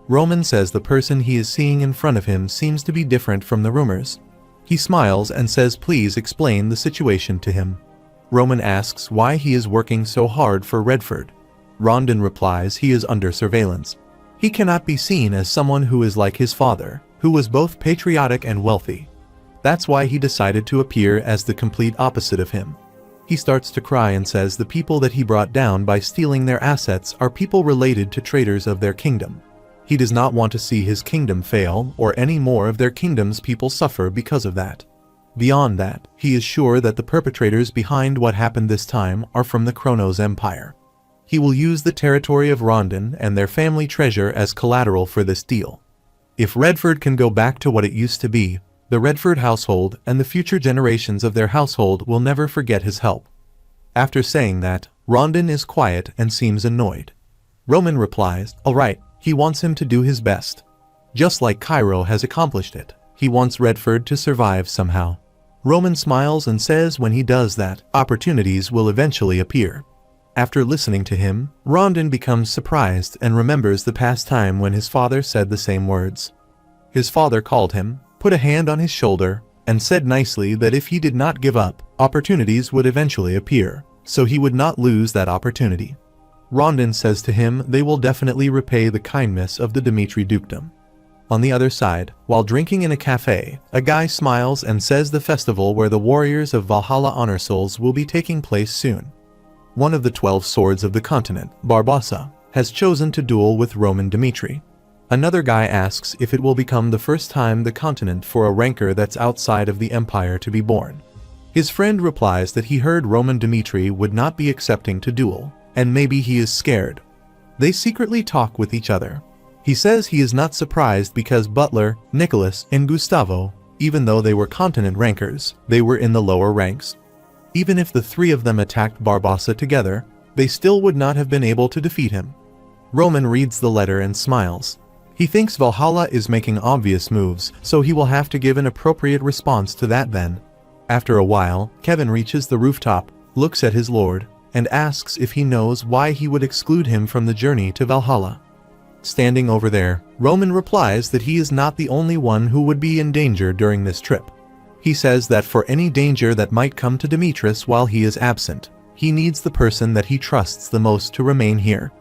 Roman says the person he is seeing in front of him seems to be different from the rumors. He smiles and says please explain the situation to him. Roman asks why he is working so hard for Redford. Rondon replies he is under surveillance. He cannot be seen as someone who is like his father, who was both patriotic and wealthy. That's why he decided to appear as the complete opposite of him. He starts to cry and says the people that he brought down by stealing their assets are people related to traitors of their kingdom. He does not want to see his kingdom fail or any more of their kingdom's people suffer because of that. Beyond that, he is sure that the perpetrators behind what happened this time are from the Kronos Empire. He will use the territory of Rondon and their family treasure as collateral for this deal. If Redford can go back to what it used to be, the Redford household and the future generations of their household will never forget his help. After saying that, Rondon is quiet and seems annoyed. Roman replies, all right, he wants him to do his best. Just like Cairo has accomplished it, he wants Redford to survive somehow. Roman smiles and says when he does that, opportunities will eventually appear. After listening to him, Rondon becomes surprised and remembers the past time when his father said the same words. His father called him, put a hand on his shoulder, and said nicely that if he did not give up, opportunities would eventually appear, so he would not lose that opportunity. Rondon says to him they will definitely repay the kindness of the Dmitri dukedom. On the other side, while drinking in a cafe, a guy smiles and says the festival where the warriors of Valhalla Honor Souls will be taking place soon. One of the 12 swords of the continent, Barbossa, has chosen to duel with Roman Dmitri. Another guy asks if it will become the first time the continent for a ranker that's outside of the empire to be born. His friend replies that he heard Roman Dmitri would not be accepting to duel, and maybe he is scared. They secretly talk with each other. He says he is not surprised because Butler, Nicholas, and Gustavo, even though they were continent rankers, they were in the lower ranks. Even if the three of them attacked Barbossa together, they still would not have been able to defeat him. Roman reads the letter and smiles. He thinks Valhalla is making obvious moves, so he will have to give an appropriate response to that then. After a while, Kevin reaches the rooftop, looks at his lord, and asks if he knows why he would exclude him from the journey to Valhalla. Standing over there, Roman replies that he is not the only one who would be in danger during this trip. He says that for any danger that might come to Demetrius while he is absent, he needs the person that he trusts the most to remain here.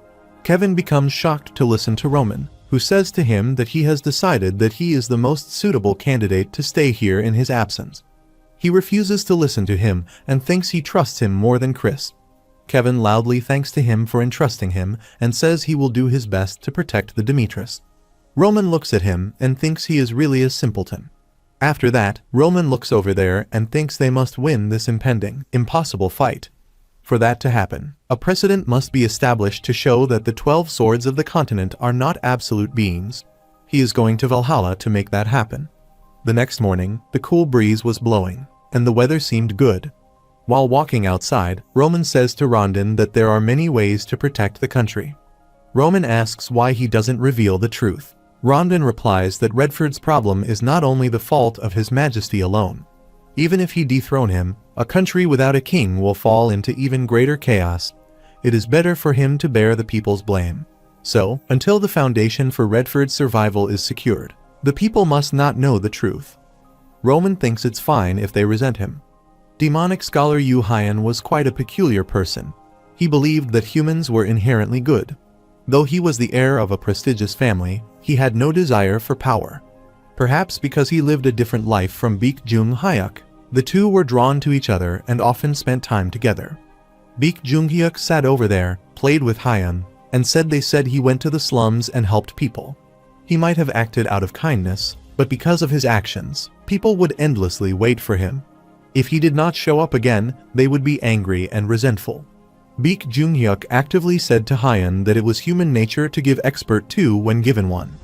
Kevin becomes shocked to listen to Roman, who says to him that he has decided that he is the most suitable candidate to stay here in his absence. He refuses to listen to him and thinks he trusts him more than Chris. Kevin loudly thanks to him for entrusting him and says he will do his best to protect the Demetrius. Roman looks at him and thinks he is really a simpleton. After that, Roman looks over there and thinks they must win this impending, impossible fight. For that to happen, a precedent must be established to show that the 12 swords of the continent are not absolute beings. He is going to Valhalla to make that happen. The next morning, the cool breeze was blowing, and the weather seemed good. While walking outside, Roman says to Rondon that there are many ways to protect the country. Roman asks why he doesn't reveal the truth. Rondon replies that Redford's problem is not only the fault of His Majesty alone. Even if he dethrone him, a country without a king will fall into even greater chaos. It is better for him to bear the people's blame. So, until the foundation for Redford's survival is secured, the people must not know the truth. Roman thinks it's fine if they resent him. Demonic scholar Yu Haiyan was quite a peculiar person. He believed that humans were inherently good. Though he was the heir of a prestigious family, he had no desire for power. Perhaps because he lived a different life from Baek Jung-hyuk, the two were drawn to each other and often spent time together. Baek Jung-hyuk sat over there, played with Haiyan, and said he went to the slums and helped people. He might have acted out of kindness, but because of his actions, people would endlessly wait for him. If he did not show up again, they would be angry and resentful. Baek Jung-hyuk actively said to Haiyan that it was human nature to give expert to when given one.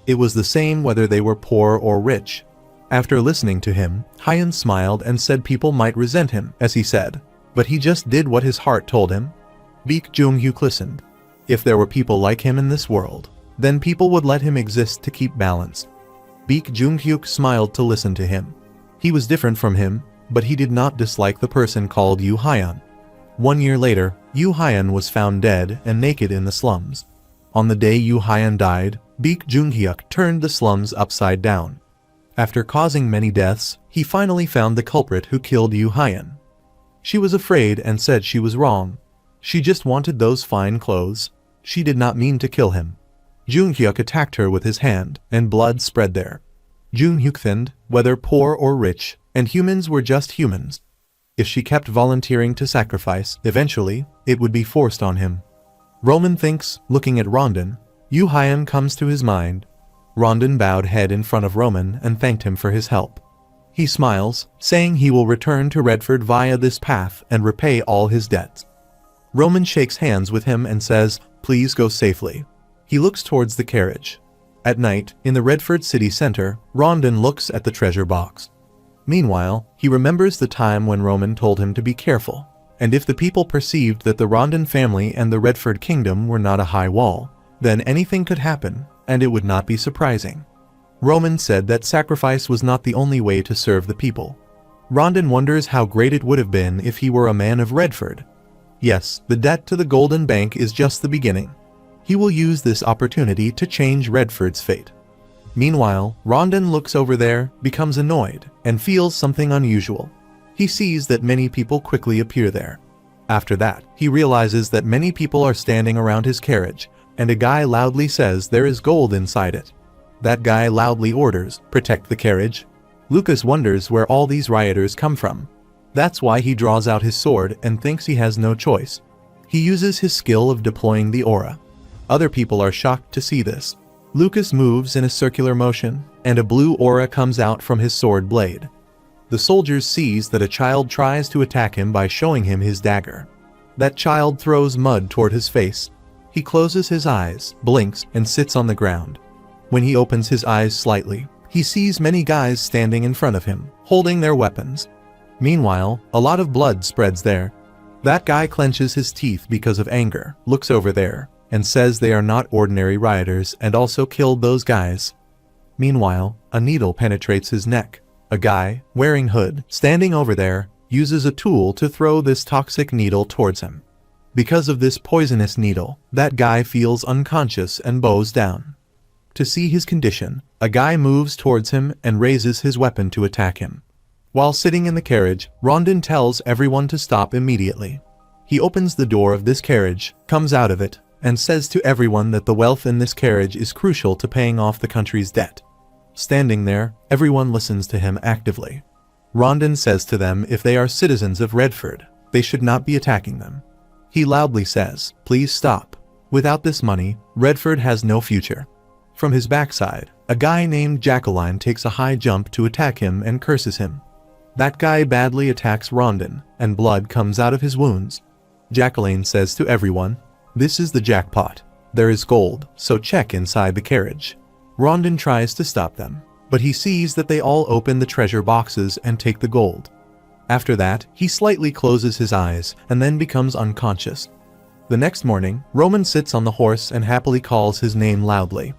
It was the same whether they were poor or rich. After listening to him, Haiyan smiled and said people might resent him, as he said, but he just did what his heart told him. Baek Jung-hyuk listened. If there were people like him in this world, then people would let him exist to keep balance. Baek Jung-hyuk smiled to listen to him. He was different from him, but he did not dislike the person called Yu Haiyan. 1 year later, Yu Haiyan was found dead and naked in the slums. On the day Yu Haiyan died, Baek Jung-hyuk turned the slums upside down. After causing many deaths, he finally found the culprit who killed Yu Haiyan. She was afraid and said she was wrong. She just wanted those fine clothes. She did not mean to kill him. Jung-hyuk attacked her with his hand, and blood spread there. Jung-hyuk thinned, whether poor or rich, and humans were just humans. If she kept volunteering to sacrifice, eventually, it would be forced on him. Roman thinks, looking at Rondon. Yu Haiyan comes to his mind. Rondon bowed head in front of Roman and thanked him for his help. He smiles, saying he will return to Redford via this path and repay all his debts. Roman shakes hands with him and says, "Please go safely." He looks towards the carriage. At night, in the Redford city center, Rondon looks at the treasure box. Meanwhile, he remembers the time when Roman told him to be careful, and if the people perceived that the Rondon family and the Redford kingdom were not a high wall, then anything could happen, and it would not be surprising. Roman said that sacrifice was not the only way to serve the people. Rondon wonders how great it would have been if he were a man of Redford. Yes, the debt to the Golden Bank is just the beginning. He will use this opportunity to change Redford's fate. Meanwhile, Rondon looks over there, becomes annoyed, and feels something unusual. He sees that many people quickly appear there. After that, he realizes that many people are standing around his carriage, and a guy loudly says there is gold inside it. That guy loudly orders, "Protect the carriage." Lucas wonders where all these rioters come from. That's why he draws out his sword and thinks he has no choice. He uses his skill of deploying the aura. Other people are shocked to see this. Lucas moves in a circular motion, and a blue aura comes out from his sword blade. The soldiers sees that a child tries to attack him by showing him his dagger. That child throws mud toward his face. He closes his eyes, blinks, and sits on the ground. When he opens his eyes slightly, he sees many guys standing in front of him, holding their weapons. Meanwhile, a lot of blood spreads there. That guy clenches his teeth because of anger, looks over there, and says they are not ordinary rioters and also killed those guys. Meanwhile, a needle penetrates his neck. A guy, wearing hood, standing over there, uses a tool to throw this toxic needle towards him. Because of this poisonous needle, that guy feels unconscious and bows down. To see his condition, a guy moves towards him and raises his weapon to attack him. While sitting in the carriage, Rondon tells everyone to stop immediately. He opens the door of this carriage, comes out of it, and says to everyone that the wealth in this carriage is crucial to paying off the country's debt. Standing there, everyone listens to him actively. Rondon says to them if they are citizens of Redford, they should not be attacking them. He loudly says, "Please stop. Without this money, Redford has no future." From his backside, a guy named Jacqueline takes a high jump to attack him and curses him. That guy badly attacks Rondon, and blood comes out of his wounds. Jacqueline says to everyone, "This is the jackpot. There is gold, so check inside the carriage." Rondon tries to stop them, but he sees that they all open the treasure boxes and take the gold. After that, he slightly closes his eyes and then becomes unconscious. The next morning, Roman sits on the horse and happily calls his name loudly.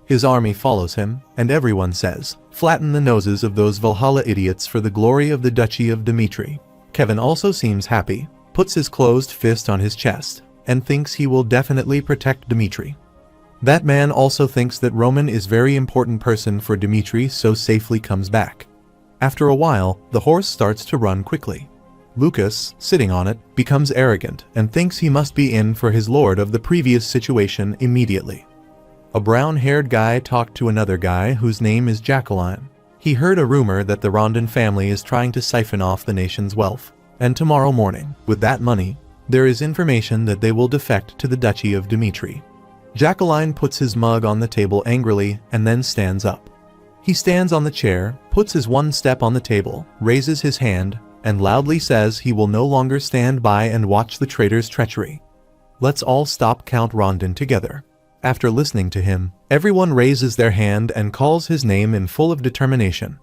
His army follows him, and everyone says, "Flatten the noses of those Valhalla idiots for the glory of the Duchy of Dimitri." Kevin also seems happy, puts his closed fist on his chest, and thinks he will definitely protect Dimitri. That man also thinks that Roman is very important person for Dimitri, so safely comes back. After a while, the horse starts to run quickly. Lucas, sitting on it, becomes arrogant and thinks he must be in for his lord of the previous situation immediately. A brown-haired guy talked to another guy whose name is Jacqueline. He heard a rumor that the Rondon family is trying to siphon off the nation's wealth, and tomorrow morning, with that money, there is information that they will defect to the Duchy of Dimitri. Jacqueline puts his mug on the table angrily and then stands up. He stands on the chair, puts his one step on the table, raises his hand, and loudly says he will no longer stand by and watch the traitor's treachery. Let's all stop Count Rondon together. After listening to him, everyone raises their hand and calls his name in full of determination.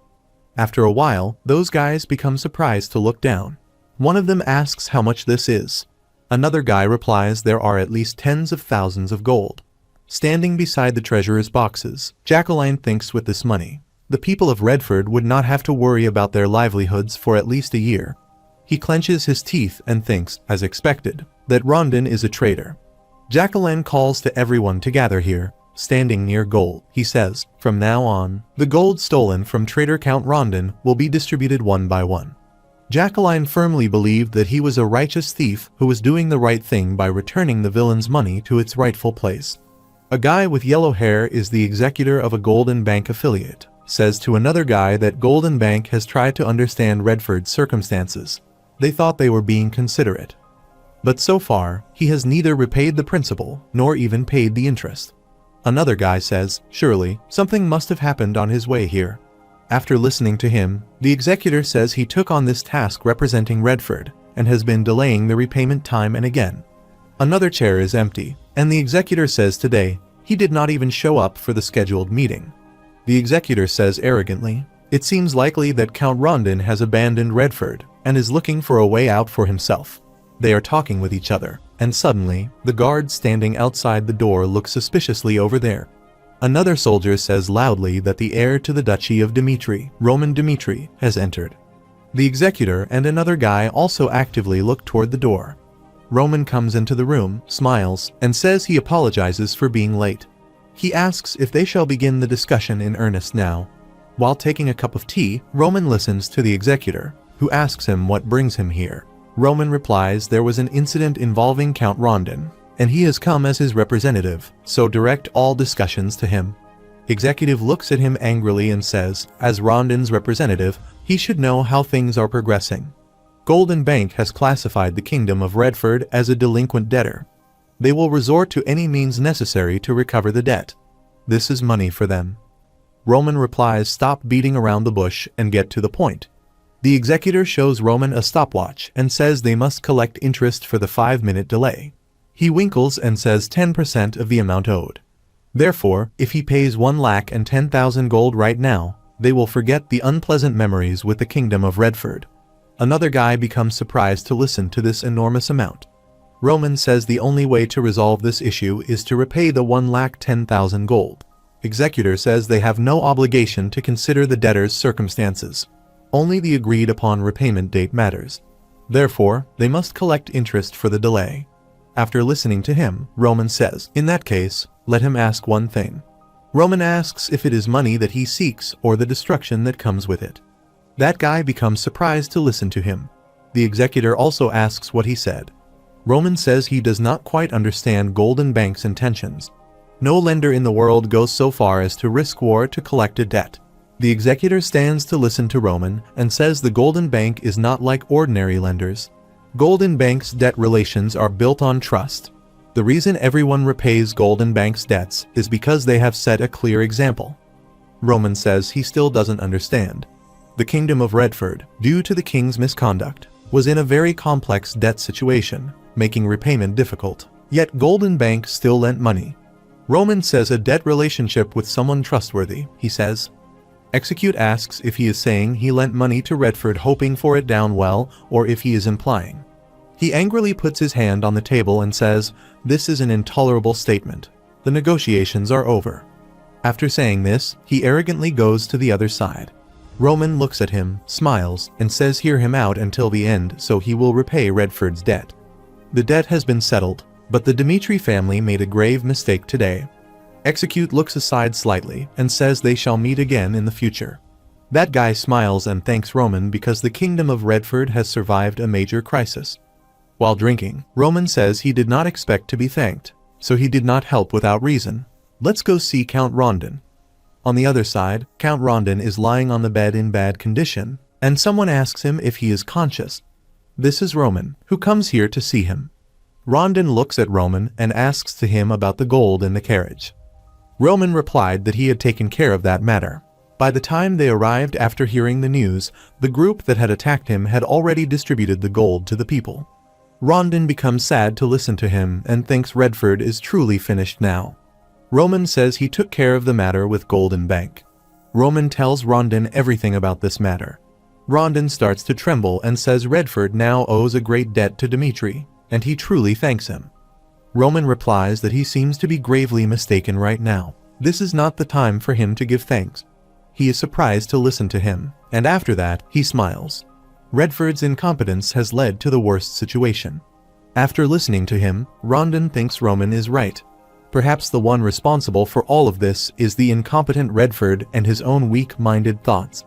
After a while, those guys become surprised to look down. One of them asks how much this is. Another guy replies there are at least tens of thousands of gold. Standing beside the treasurer's boxes, Jacqueline thinks with this money, the people of Redford would not have to worry about their livelihoods for at least a year. He clenches his teeth and thinks, as expected, that Rondon is a traitor. Jacqueline calls to everyone to gather here, standing near gold. He says, from now on, the gold stolen from traitor Count Rondon will be distributed one by one. Jacqueline firmly believed that he was a righteous thief who was doing the right thing by returning the villain's money to its rightful place. A guy with yellow hair is the executor of a Golden Bank affiliate, says to another guy that Golden Bank has tried to understand Redford's circumstances. They thought they were being considerate. But so far, he has neither repaid the principal nor even paid the interest. Another guy says, surely, something must have happened on his way here. After listening to him, the executor says he took on this task representing Redford and has been delaying the repayment time and again. Another chair is empty, and the executor says today, he did not even show up for the scheduled meeting. The executor says arrogantly, it seems likely that Count Rondon has abandoned Redford and is looking for a way out for himself. They are talking with each other, and suddenly, the guard standing outside the door looks suspiciously over there. Another soldier says loudly that the heir to the Duchy of Dimitri, Roman Dimitri, has entered. The executor and another guy also actively look toward the door. Roman comes into the room, smiles, and says he apologizes for being late. He asks if they shall begin the discussion in earnest now. While taking a cup of tea, Roman listens to the executor, who asks him what brings him here. Roman replies there was an incident involving Count Rondon, and he has come as his representative, so direct all discussions to him. Executive looks at him angrily and says, as Rondon's representative, he should know how things are progressing. Golden Bank has classified the Kingdom of Redford as a delinquent debtor. They will resort to any means necessary to recover the debt. This is money for them. Roman replies stop beating around the bush and get to the point. The executor shows Roman a stopwatch and says they must collect interest for the 5-minute delay. He winkles and says 10% of the amount owed. Therefore, if he pays 1,10,000 gold right now, they will forget the unpleasant memories with the Kingdom of Redford. Another guy becomes surprised to listen to this enormous amount. Roman says the only way to resolve this issue is to repay the 1,10,000 gold. Executor says they have no obligation to consider the debtor's circumstances. Only the agreed upon repayment date matters. Therefore, they must collect interest for the delay. After listening to him, Roman says, in that case, let him ask one thing. Roman asks if it is money that he seeks or the destruction that comes with it. That guy becomes surprised to listen to him. The executor also asks what he said. Roman says he does not quite understand Golden Bank's intentions. No lender in the world goes so far as to risk war to collect a debt. The executor stands to listen to Roman and says the Golden Bank is not like ordinary lenders. Golden Bank's debt relations are built on trust. The reason everyone repays Golden Bank's debts is because they have set a clear example. Roman says he still doesn't understand. The Kingdom of Redford, due to the king's misconduct, was in a very complex debt situation, making repayment difficult. Yet Golden Bank still lent money. Roman says a debt relationship with someone trustworthy, he says. Execute asks if he is saying he lent money to Redford hoping for it down well, or if he is implying. He angrily puts his hand on the table and says, "This is an intolerable statement. The negotiations are over." After saying this, he arrogantly goes to the other side. Roman looks at him, smiles, and says hear him out until the end so he will repay Redford's debt. The debt has been settled, but the Dimitri family made a grave mistake today. Execute looks aside slightly and says they shall meet again in the future. That guy smiles and thanks Roman because the kingdom of Redford has survived a major crisis. While drinking, Roman says he did not expect to be thanked, so he did not help without reason. Let's go see Count Rondon. On the other side, Count Rondon is lying on the bed in bad condition, and someone asks him if he is conscious. This is Roman, who comes here to see him. Rondon looks at Roman and asks to him about the gold in the carriage. Roman replied that he had taken care of that matter. By the time they arrived after hearing the news, the group that had attacked him had already distributed the gold to the people. Rondon becomes sad to listen to him and thinks Redford is truly finished now. Roman says he took care of the matter with Golden Bank. Roman tells Rondon everything about this matter. Rondon starts to tremble and says Redford now owes a great debt to Dimitri, and he truly thanks him. Roman replies that he seems to be gravely mistaken right now. This is not the time for him to give thanks. He is surprised to listen to him, and after that, he smiles. Redford's incompetence has led to the worst situation. After listening to him, Rondon thinks Roman is right. Perhaps the one responsible for all of this is the incompetent Redford and his own weak-minded thoughts.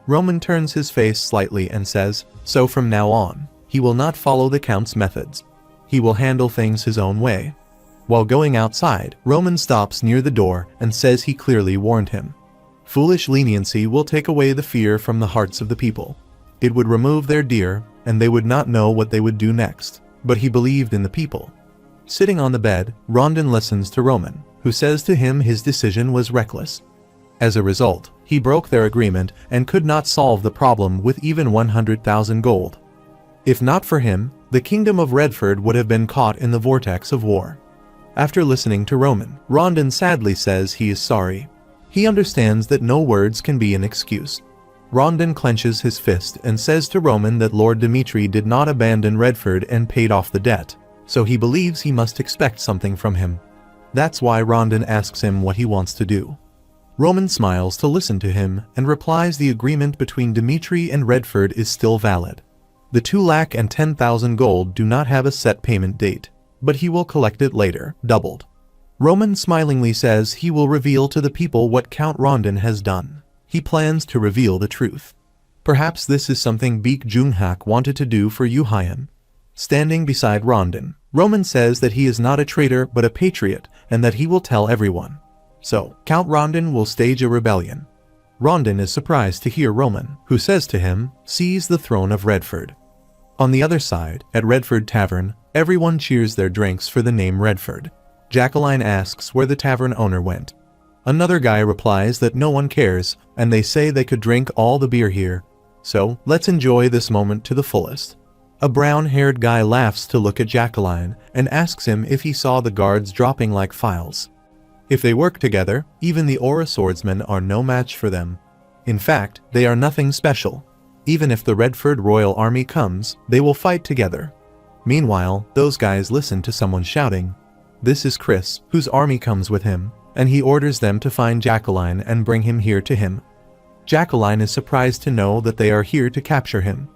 Roman turns his face slightly and says, so from now on, he will not follow the Count's methods. He will handle things his own way. While going outside, Roman stops near the door and says he clearly warned him. Foolish leniency will take away the fear from the hearts of the people. It would remove their deer, and they would not know what they would do next. But he believed in the people. Sitting on the bed, Rondon listens to Roman, who says to him his decision was reckless. As a result, he broke their agreement and could not solve the problem with even 100,000 gold. If not for him, the kingdom of Redford would have been caught in the vortex of war. After listening to Roman, Rondon sadly says he is sorry. He understands that no words can be an excuse. Rondon clenches his fist and says to Roman that Lord Dimitri did not abandon Redford and paid off the debt, so he believes he must expect something from him. That's why Rondon asks him what he wants to do. Roman smiles to listen to him and replies the agreement between Dimitri and Redford is still valid. The 210,000 gold do not have a set payment date, but he will collect it later, doubled. Roman smilingly says he will reveal to the people what Count Rondon has done. He plans to reveal the truth. Perhaps this is something Baek Junghak wanted to do for Yu Hyan. Standing beside Rondon, Roman says that he is not a traitor but a patriot and that he will tell everyone. So, Count Rondon will stage a rebellion. Rondon is surprised to hear Roman, who says to him, seize the throne of Redford. On the other side, at Redford Tavern, everyone cheers their drinks for the name Redford. Jacqueline asks where the tavern owner went. Another guy replies that no one cares, and they say they could drink all the beer here. So, let's enjoy this moment to the fullest. A brown-haired guy laughs to look at Jacqueline and asks him if he saw the guards dropping like files. If they work together, even the Aura swordsmen are no match for them. In fact, they are nothing special. Even if the Redford Royal Army comes, they will fight together. Meanwhile, those guys listen to someone shouting. This is Chris, whose army comes with him, and he orders them to find Jacqueline and bring him here to him. Jacqueline is surprised to know that they are here to capture him.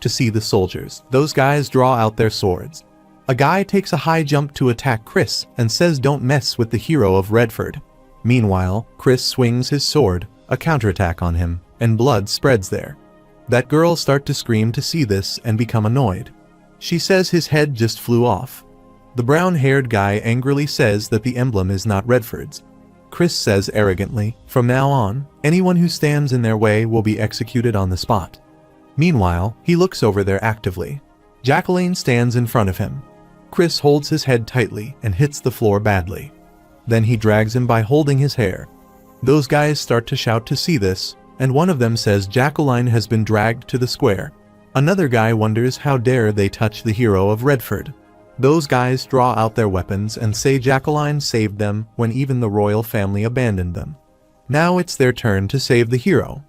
To see the soldiers, those guys draw out their swords. A guy takes a high jump to attack Chris and says don't mess with the hero of Redford. Meanwhile, Chris swings his sword, a counterattack on him, and blood spreads there. That girl starts to scream to see this and become annoyed. She says his head just flew off. The brown-haired guy angrily says that the emblem is not Redford's. Chris says arrogantly, from now on, anyone who stands in their way will be executed on the spot. Meanwhile, he looks over there actively. Jacqueline stands in front of him. Chris holds his head tightly and hits the floor badly. Then he drags him by holding his hair. Those guys start to shout to see this, and one of them says Jacqueline has been dragged to the square. Another guy wonders how dare they touch the hero of Redford. Those guys draw out their weapons and say Jacqueline saved them when even the royal family abandoned them. Now it's their turn to save the hero.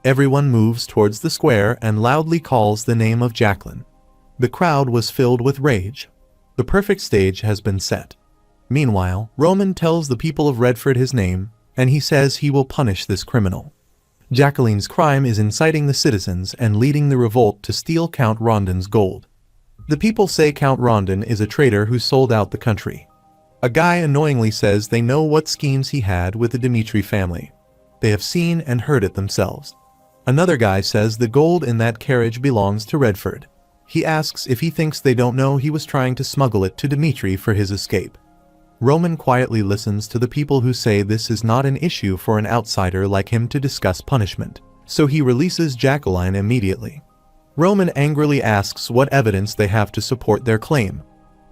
Everyone moves towards the square and loudly calls the name of Jacqueline. The crowd was filled with rage. The perfect stage has been set. Meanwhile, Roman tells the people of Redford his name, and he says he will punish this criminal. Jacqueline's crime is inciting the citizens and leading the revolt to steal Count Rondon's gold. The people say Count Rondon is a traitor who sold out the country. A guy annoyingly says they know what schemes he had with the Dimitri family. They have seen and heard it themselves. Another guy says the gold in that carriage belongs to Redford. He asks if he thinks they don't know he was trying to smuggle it to Dimitri for his escape. Roman quietly listens to the people who say this is not an issue for an outsider like him to discuss punishment, so he releases Jacqueline immediately. Roman angrily asks what evidence they have to support their claim.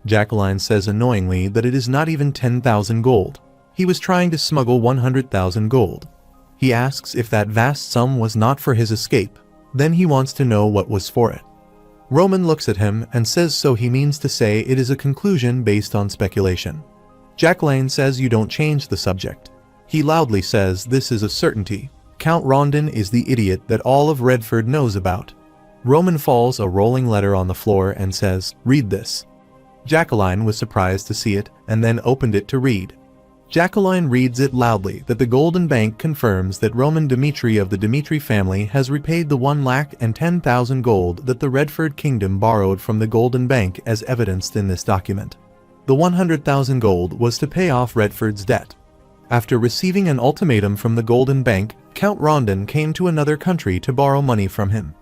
Jacqueline says annoyingly that it is not even 10,000 gold. He was trying to smuggle 100,000 gold. He asks if that vast sum was not for his escape. Then he wants to know what was for it. Roman looks at him and says so he means to say it is a conclusion based on speculation. Jacqueline says you don't change the subject. He loudly says this is a certainty. Count Rondon is the idiot that all of Redford knows about. Roman falls a rolling letter on the floor and says, "Read this." Jacqueline was surprised to see it and then opened it to read. Jacqueline reads it loudly that the Golden Bank confirms that Roman Dimitri of the Dimitri family has repaid the 1,10,000 gold that the Redford Kingdom borrowed from the Golden Bank as evidenced in this document. The 100,000 gold was to pay off Redford's debt. After receiving an ultimatum from the Golden Bank, Count Rondon came to another country to borrow money from him.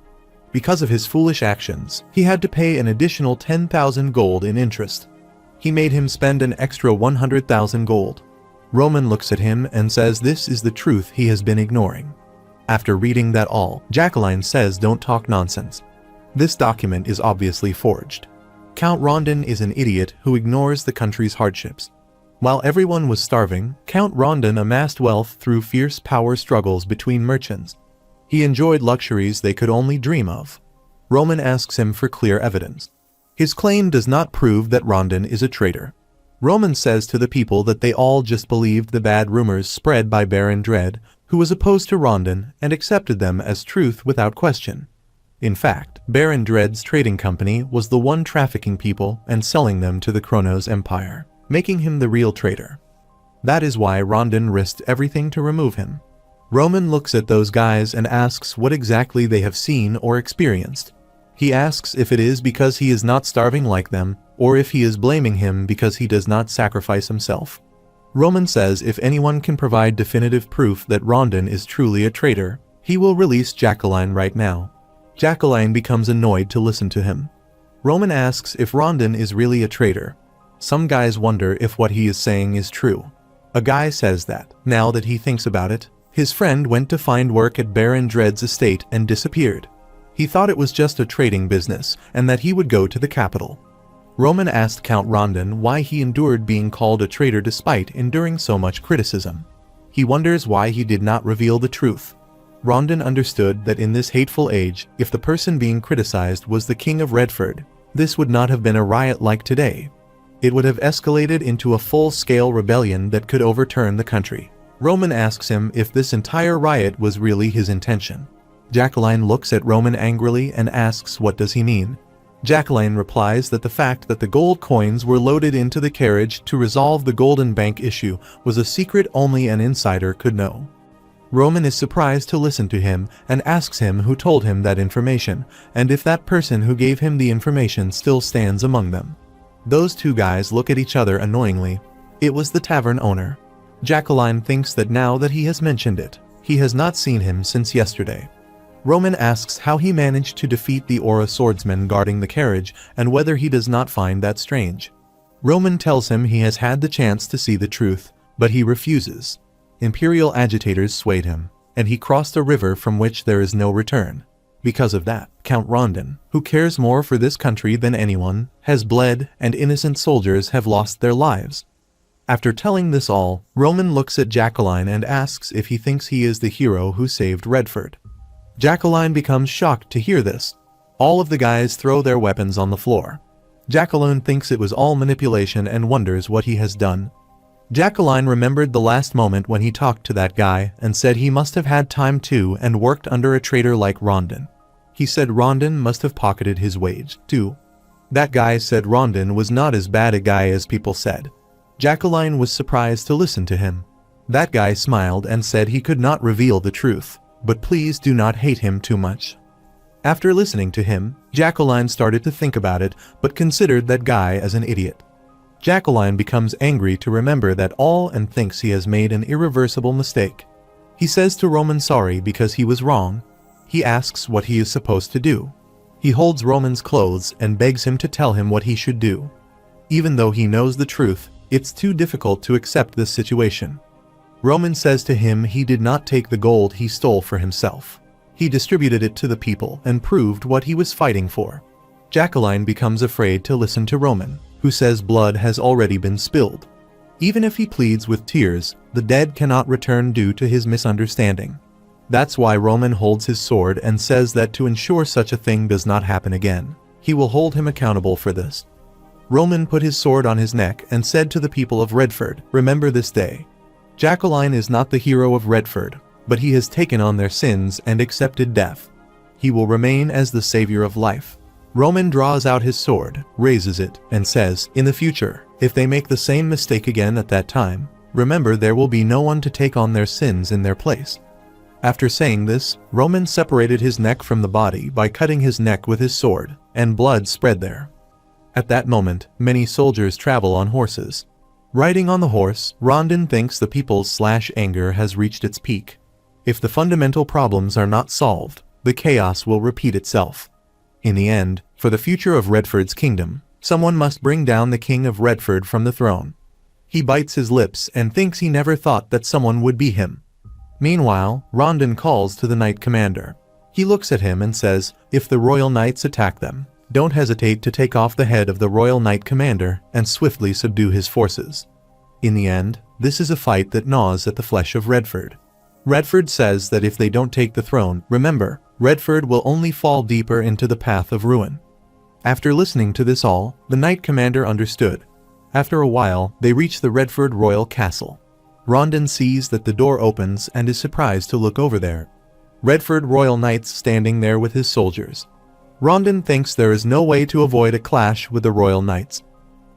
Because of his foolish actions, he had to pay an additional 10,000 gold in interest. He made him spend an extra 100,000 gold. Roman looks at him and says this is the truth he has been ignoring. After reading that all, Jacqueline says don't talk nonsense. This document is obviously forged. Count Rondon is an idiot who ignores the country's hardships. While everyone was starving, Count Rondon amassed wealth through fierce power struggles between merchants. He enjoyed luxuries they could only dream of. Roman asks him for clear evidence. His claim does not prove that Rondon is a traitor. Roman says to the people that they all just believed the bad rumors spread by Baron Dread, who was opposed to Rondon and accepted them as truth without question. In fact, Baron Dread's trading company was the one trafficking people and selling them to the Kronos Empire, making him the real traitor. That is why Rondon risked everything to remove him. Roman looks at those guys and asks what exactly they have seen or experienced. He asks if it is because he is not starving like them, or if he is blaming him because he does not sacrifice himself. Roman says if anyone can provide definitive proof that Rondon is truly a traitor, he will release Jacqueline right now. Jacqueline becomes annoyed to listen to him. Roman asks if Rondon is really a traitor. Some guys wonder if what he is saying is true. A guy says that, now that he thinks about it, his friend went to find work at Baron Dread's estate and disappeared. He thought it was just a trading business and that he would go to the capital. Roman asked Count Rondon why he endured being called a traitor despite enduring so much criticism. He wonders why he did not reveal the truth. Rondon understood that in this hateful age, if the person being criticized was the King of Redford, this would not have been a riot like today. It would have escalated into a full-scale rebellion that could overturn the country. Roman asks him if this entire riot was really his intention. Jacqueline looks at Roman angrily and asks what does he mean. Jacqueline replies that the fact that the gold coins were loaded into the carriage to resolve the Golden Bank issue was a secret only an insider could know. Roman is surprised to listen to him and asks him who told him that information, and if that person who gave him the information still stands among them. Those two guys look at each other annoyingly. It was the tavern owner. Jacqueline thinks that now that he has mentioned it, he has not seen him since yesterday. Roman asks how he managed to defeat the Aura swordsman guarding the carriage and whether he does not find that strange. Roman tells him he has had the chance to see the truth, but he refuses. Imperial agitators swayed him, and he crossed a river from which there is no return. Because of that, Count Rondon, who cares more for this country than anyone, has bled and innocent soldiers have lost their lives. After telling this all, Roman looks at Jacqueline and asks if he thinks he is the hero who saved Redford. Jacqueline becomes shocked to hear this. All of the guys throw their weapons on the floor. Jacqueline thinks it was all manipulation and wonders what he has done. Jacqueline remembered the last moment when he talked to that guy and said he must have had time too and worked under a traitor like Rondon. He said Rondon must have pocketed his wage, too. That guy said Rondon was not as bad a guy as people said. Jacqueline was surprised to listen to him. That guy smiled and said he could not reveal the truth, but please do not hate him too much. After listening to him, Jacqueline started to think about it, but considered that guy as an idiot. Jacqueline becomes angry to remember that all and thinks he has made an irreversible mistake. He says to Roman sorry because he was wrong. He asks what he is supposed to do. He holds Roman's clothes and begs him to tell him what he should do. Even though he knows the truth, it's too difficult to accept this situation. Roman says to him he did not take the gold he stole for himself. He distributed it to the people and proved what he was fighting for. Jacqueline becomes afraid to listen to Roman, who says blood has already been spilled. Even if he pleads with tears, the dead cannot return due to his misunderstanding. That's why Roman holds his sword and says that to ensure such a thing does not happen again, he will hold him accountable for this. Roman put his sword on his neck and said to the people of Redford, "Remember this day. Jacqueline is not the hero of Redford, but he has taken on their sins and accepted death. He will remain as the savior of life." Roman draws out his sword, raises it, and says, "In the future, if they make the same mistake again at that time, remember there will be no one to take on their sins in their place." After saying this, Roman separated his neck from the body by cutting his neck with his sword, and blood spread there. At that moment, many soldiers travel on horses. Riding on the horse, Rondon thinks the people's anger has reached its peak. If the fundamental problems are not solved, the chaos will repeat itself. In the end, for the future of Redford's kingdom, someone must bring down the king of Redford from the throne. He bites his lips and thinks he never thought that someone would be him. Meanwhile, Rondon calls to the Knight Commander. He looks at him and says, "If the Royal Knights attack them, don't hesitate to take off the head of the Royal Knight Commander and swiftly subdue his forces." In the end, this is a fight that gnaws at the flesh of Redford. Redford says that if they don't take the throne, remember, Redford will only fall deeper into the path of ruin. After listening to this all, the Knight Commander understood. After a while, they reach the Redford Royal Castle. Rondon sees that the door opens and is surprised to look over there. Redford Royal Knights standing there with his soldiers. Rondon thinks there is no way to avoid a clash with the Royal Knights.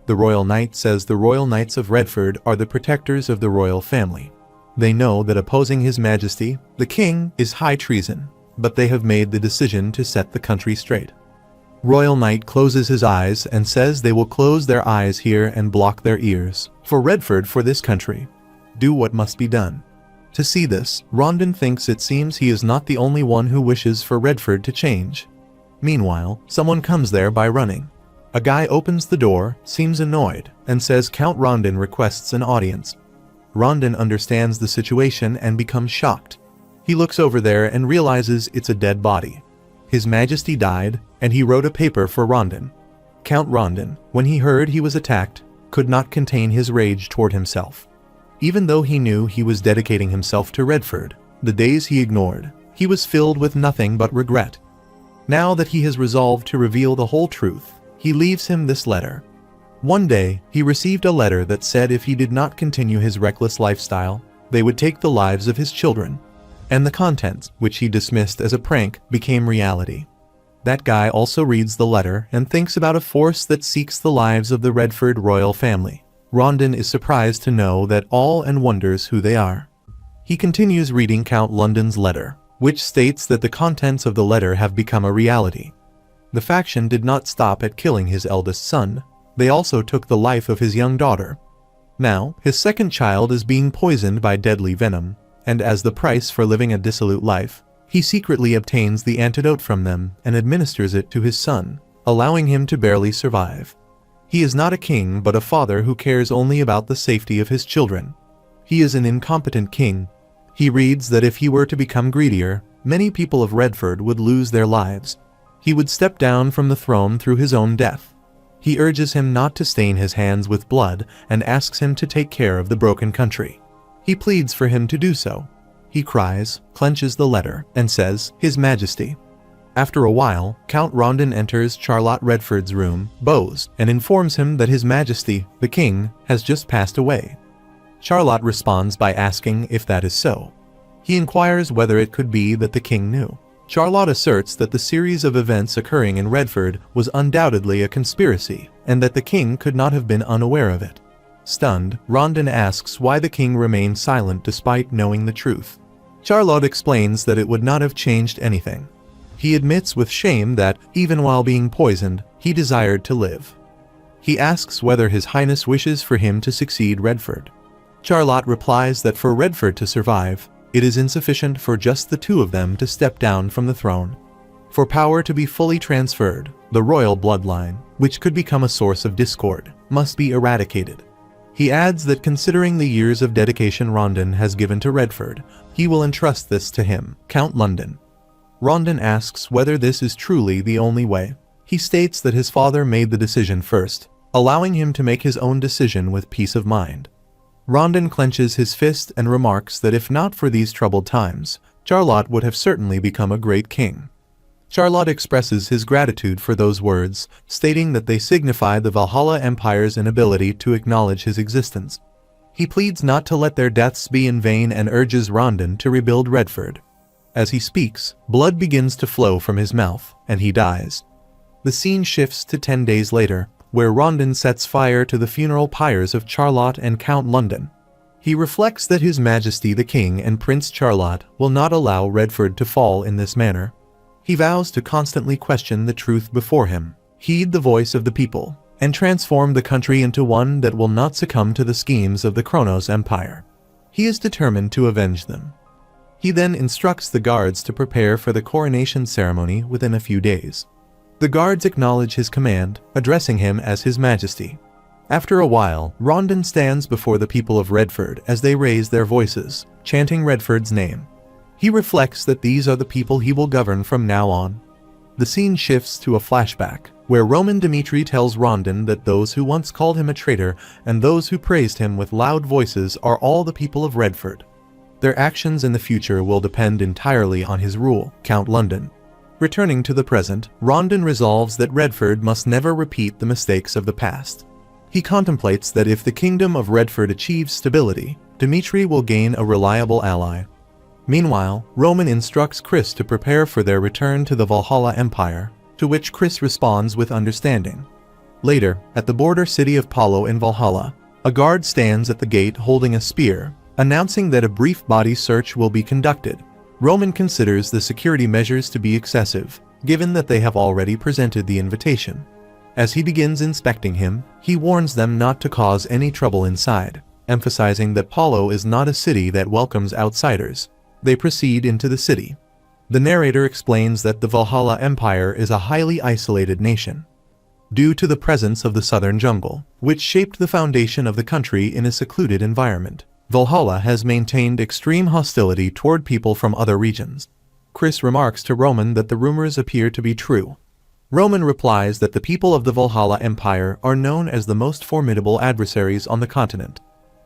The Royal Knight says the Royal Knights of Redford are the protectors of the royal family. They know that opposing His Majesty, the King, is high treason, but they have made the decision to set the country straight. Royal Knight closes his eyes and says they will close their eyes here and block their ears, for Redford, for this country. Do what must be done. To see this, Rondon thinks it seems he is not the only one who wishes for Redford to change. Meanwhile, someone comes there by running. A guy opens the door, seems annoyed, and says Count Rondon requests an audience. Rondon understands the situation and becomes shocked. He looks over there and realizes it's a dead body. His Majesty died, and he wrote a paper for Rondon. Count Rondon, when he heard he was attacked, could not contain his rage toward himself. Even though he knew he was dedicating himself to Redford, the days he ignored, he was filled with nothing but regret. Now that he has resolved to reveal the whole truth, he leaves him this letter. One day, he received a letter that said if he did not continue his reckless lifestyle, they would take the lives of his children. And the contents, which he dismissed as a prank, became reality. That guy also reads the letter and thinks about a force that seeks the lives of the Redford royal family. Rondon is surprised to know that all and wonders who they are. He continues reading Count London's letter, which states that the contents of the letter have become a reality. The faction did not stop at killing his eldest son, they also took the life of his young daughter. Now, his second child is being poisoned by deadly venom, and as the price for living a dissolute life, he secretly obtains the antidote from them and administers it to his son, allowing him to barely survive. He is not a king but a father who cares only about the safety of his children. He is an incompetent king. He reads that if he were to become greedier, many people of Redford would lose their lives. He would step down from the throne through his own death. He urges him not to stain his hands with blood and asks him to take care of the broken country. He pleads for him to do so. He cries, clenches the letter, and says, "His Majesty." After a while, Count Rondon enters Charlotte Redford's room, bows, and informs him that His Majesty, the King, has just passed away. Charlotte responds by asking if that is so. He inquires whether it could be that the King knew. Charlotte asserts that the series of events occurring in Redford was undoubtedly a conspiracy, and that the King could not have been unaware of it. Stunned, Rondon asks why the King remained silent despite knowing the truth. Charlotte explains that it would not have changed anything. He admits with shame that, even while being poisoned, he desired to live. He asks whether His Highness wishes for him to succeed Redford. Charlotte replies that for Redford to survive, it is insufficient for just the two of them to step down from the throne. For power to be fully transferred, the royal bloodline, which could become a source of discord, must be eradicated. He adds that considering the years of dedication Rondon has given to Redford, he will entrust this to him, Count London. Rondon asks whether this is truly the only way. He states that his father made the decision first, allowing him to make his own decision with peace of mind. Rondon clenches his fist and remarks that if not for these troubled times, Charlotte would have certainly become a great king. Charlotte expresses his gratitude for those words, stating that they signify the Valhalla Empire's inability to acknowledge his existence. He pleads not to let their deaths be in vain and urges Rondon to rebuild Redford. As he speaks, blood begins to flow from his mouth, and he dies. The scene shifts to 10 days later, where Rondon sets fire to the funeral pyres of Charlotte and Count London. He reflects that His Majesty the King and Prince Charlotte will not allow Redford to fall in this manner. He vows to constantly question the truth before him, heed the voice of the people, and transform the country into one that will not succumb to the schemes of the Kronos Empire. He is determined to avenge them. He then instructs the guards to prepare for the coronation ceremony within a few days. The guards acknowledge his command, addressing him as His Majesty. After a while, Rondon stands before the people of Redford as they raise their voices, chanting Redford's name. He reflects that these are the people he will govern from now on. The scene shifts to a flashback, where Roman Dimitri tells Rondon that those who once called him a traitor and those who praised him with loud voices are all the people of Redford. Their actions in the future will depend entirely on his rule, Count London. Returning to the present, Rondon resolves that Redford must never repeat the mistakes of the past. He contemplates that if the kingdom of Redford achieves stability, Dimitri will gain a reliable ally. Meanwhile, Roman instructs Chris to prepare for their return to the Valhalla Empire, to which Chris responds with understanding. Later, at the border city of Palo in Valhalla, a guard stands at the gate holding a spear, announcing that a brief body search will be conducted. Roman considers the security measures to be excessive, given that they have already presented the invitation. As he begins inspecting him, he warns them not to cause any trouble inside, emphasizing that Palo is not a city that welcomes outsiders. They proceed into the city. The narrator explains that the Valhalla Empire is a highly isolated nation. Due to the presence of the southern jungle, which shaped the foundation of the country in a secluded environment, Valhalla has maintained extreme hostility toward people from other regions. Chris remarks to Roman that the rumors appear to be true. Roman replies that the people of the Valhalla Empire are known as the most formidable adversaries on the continent.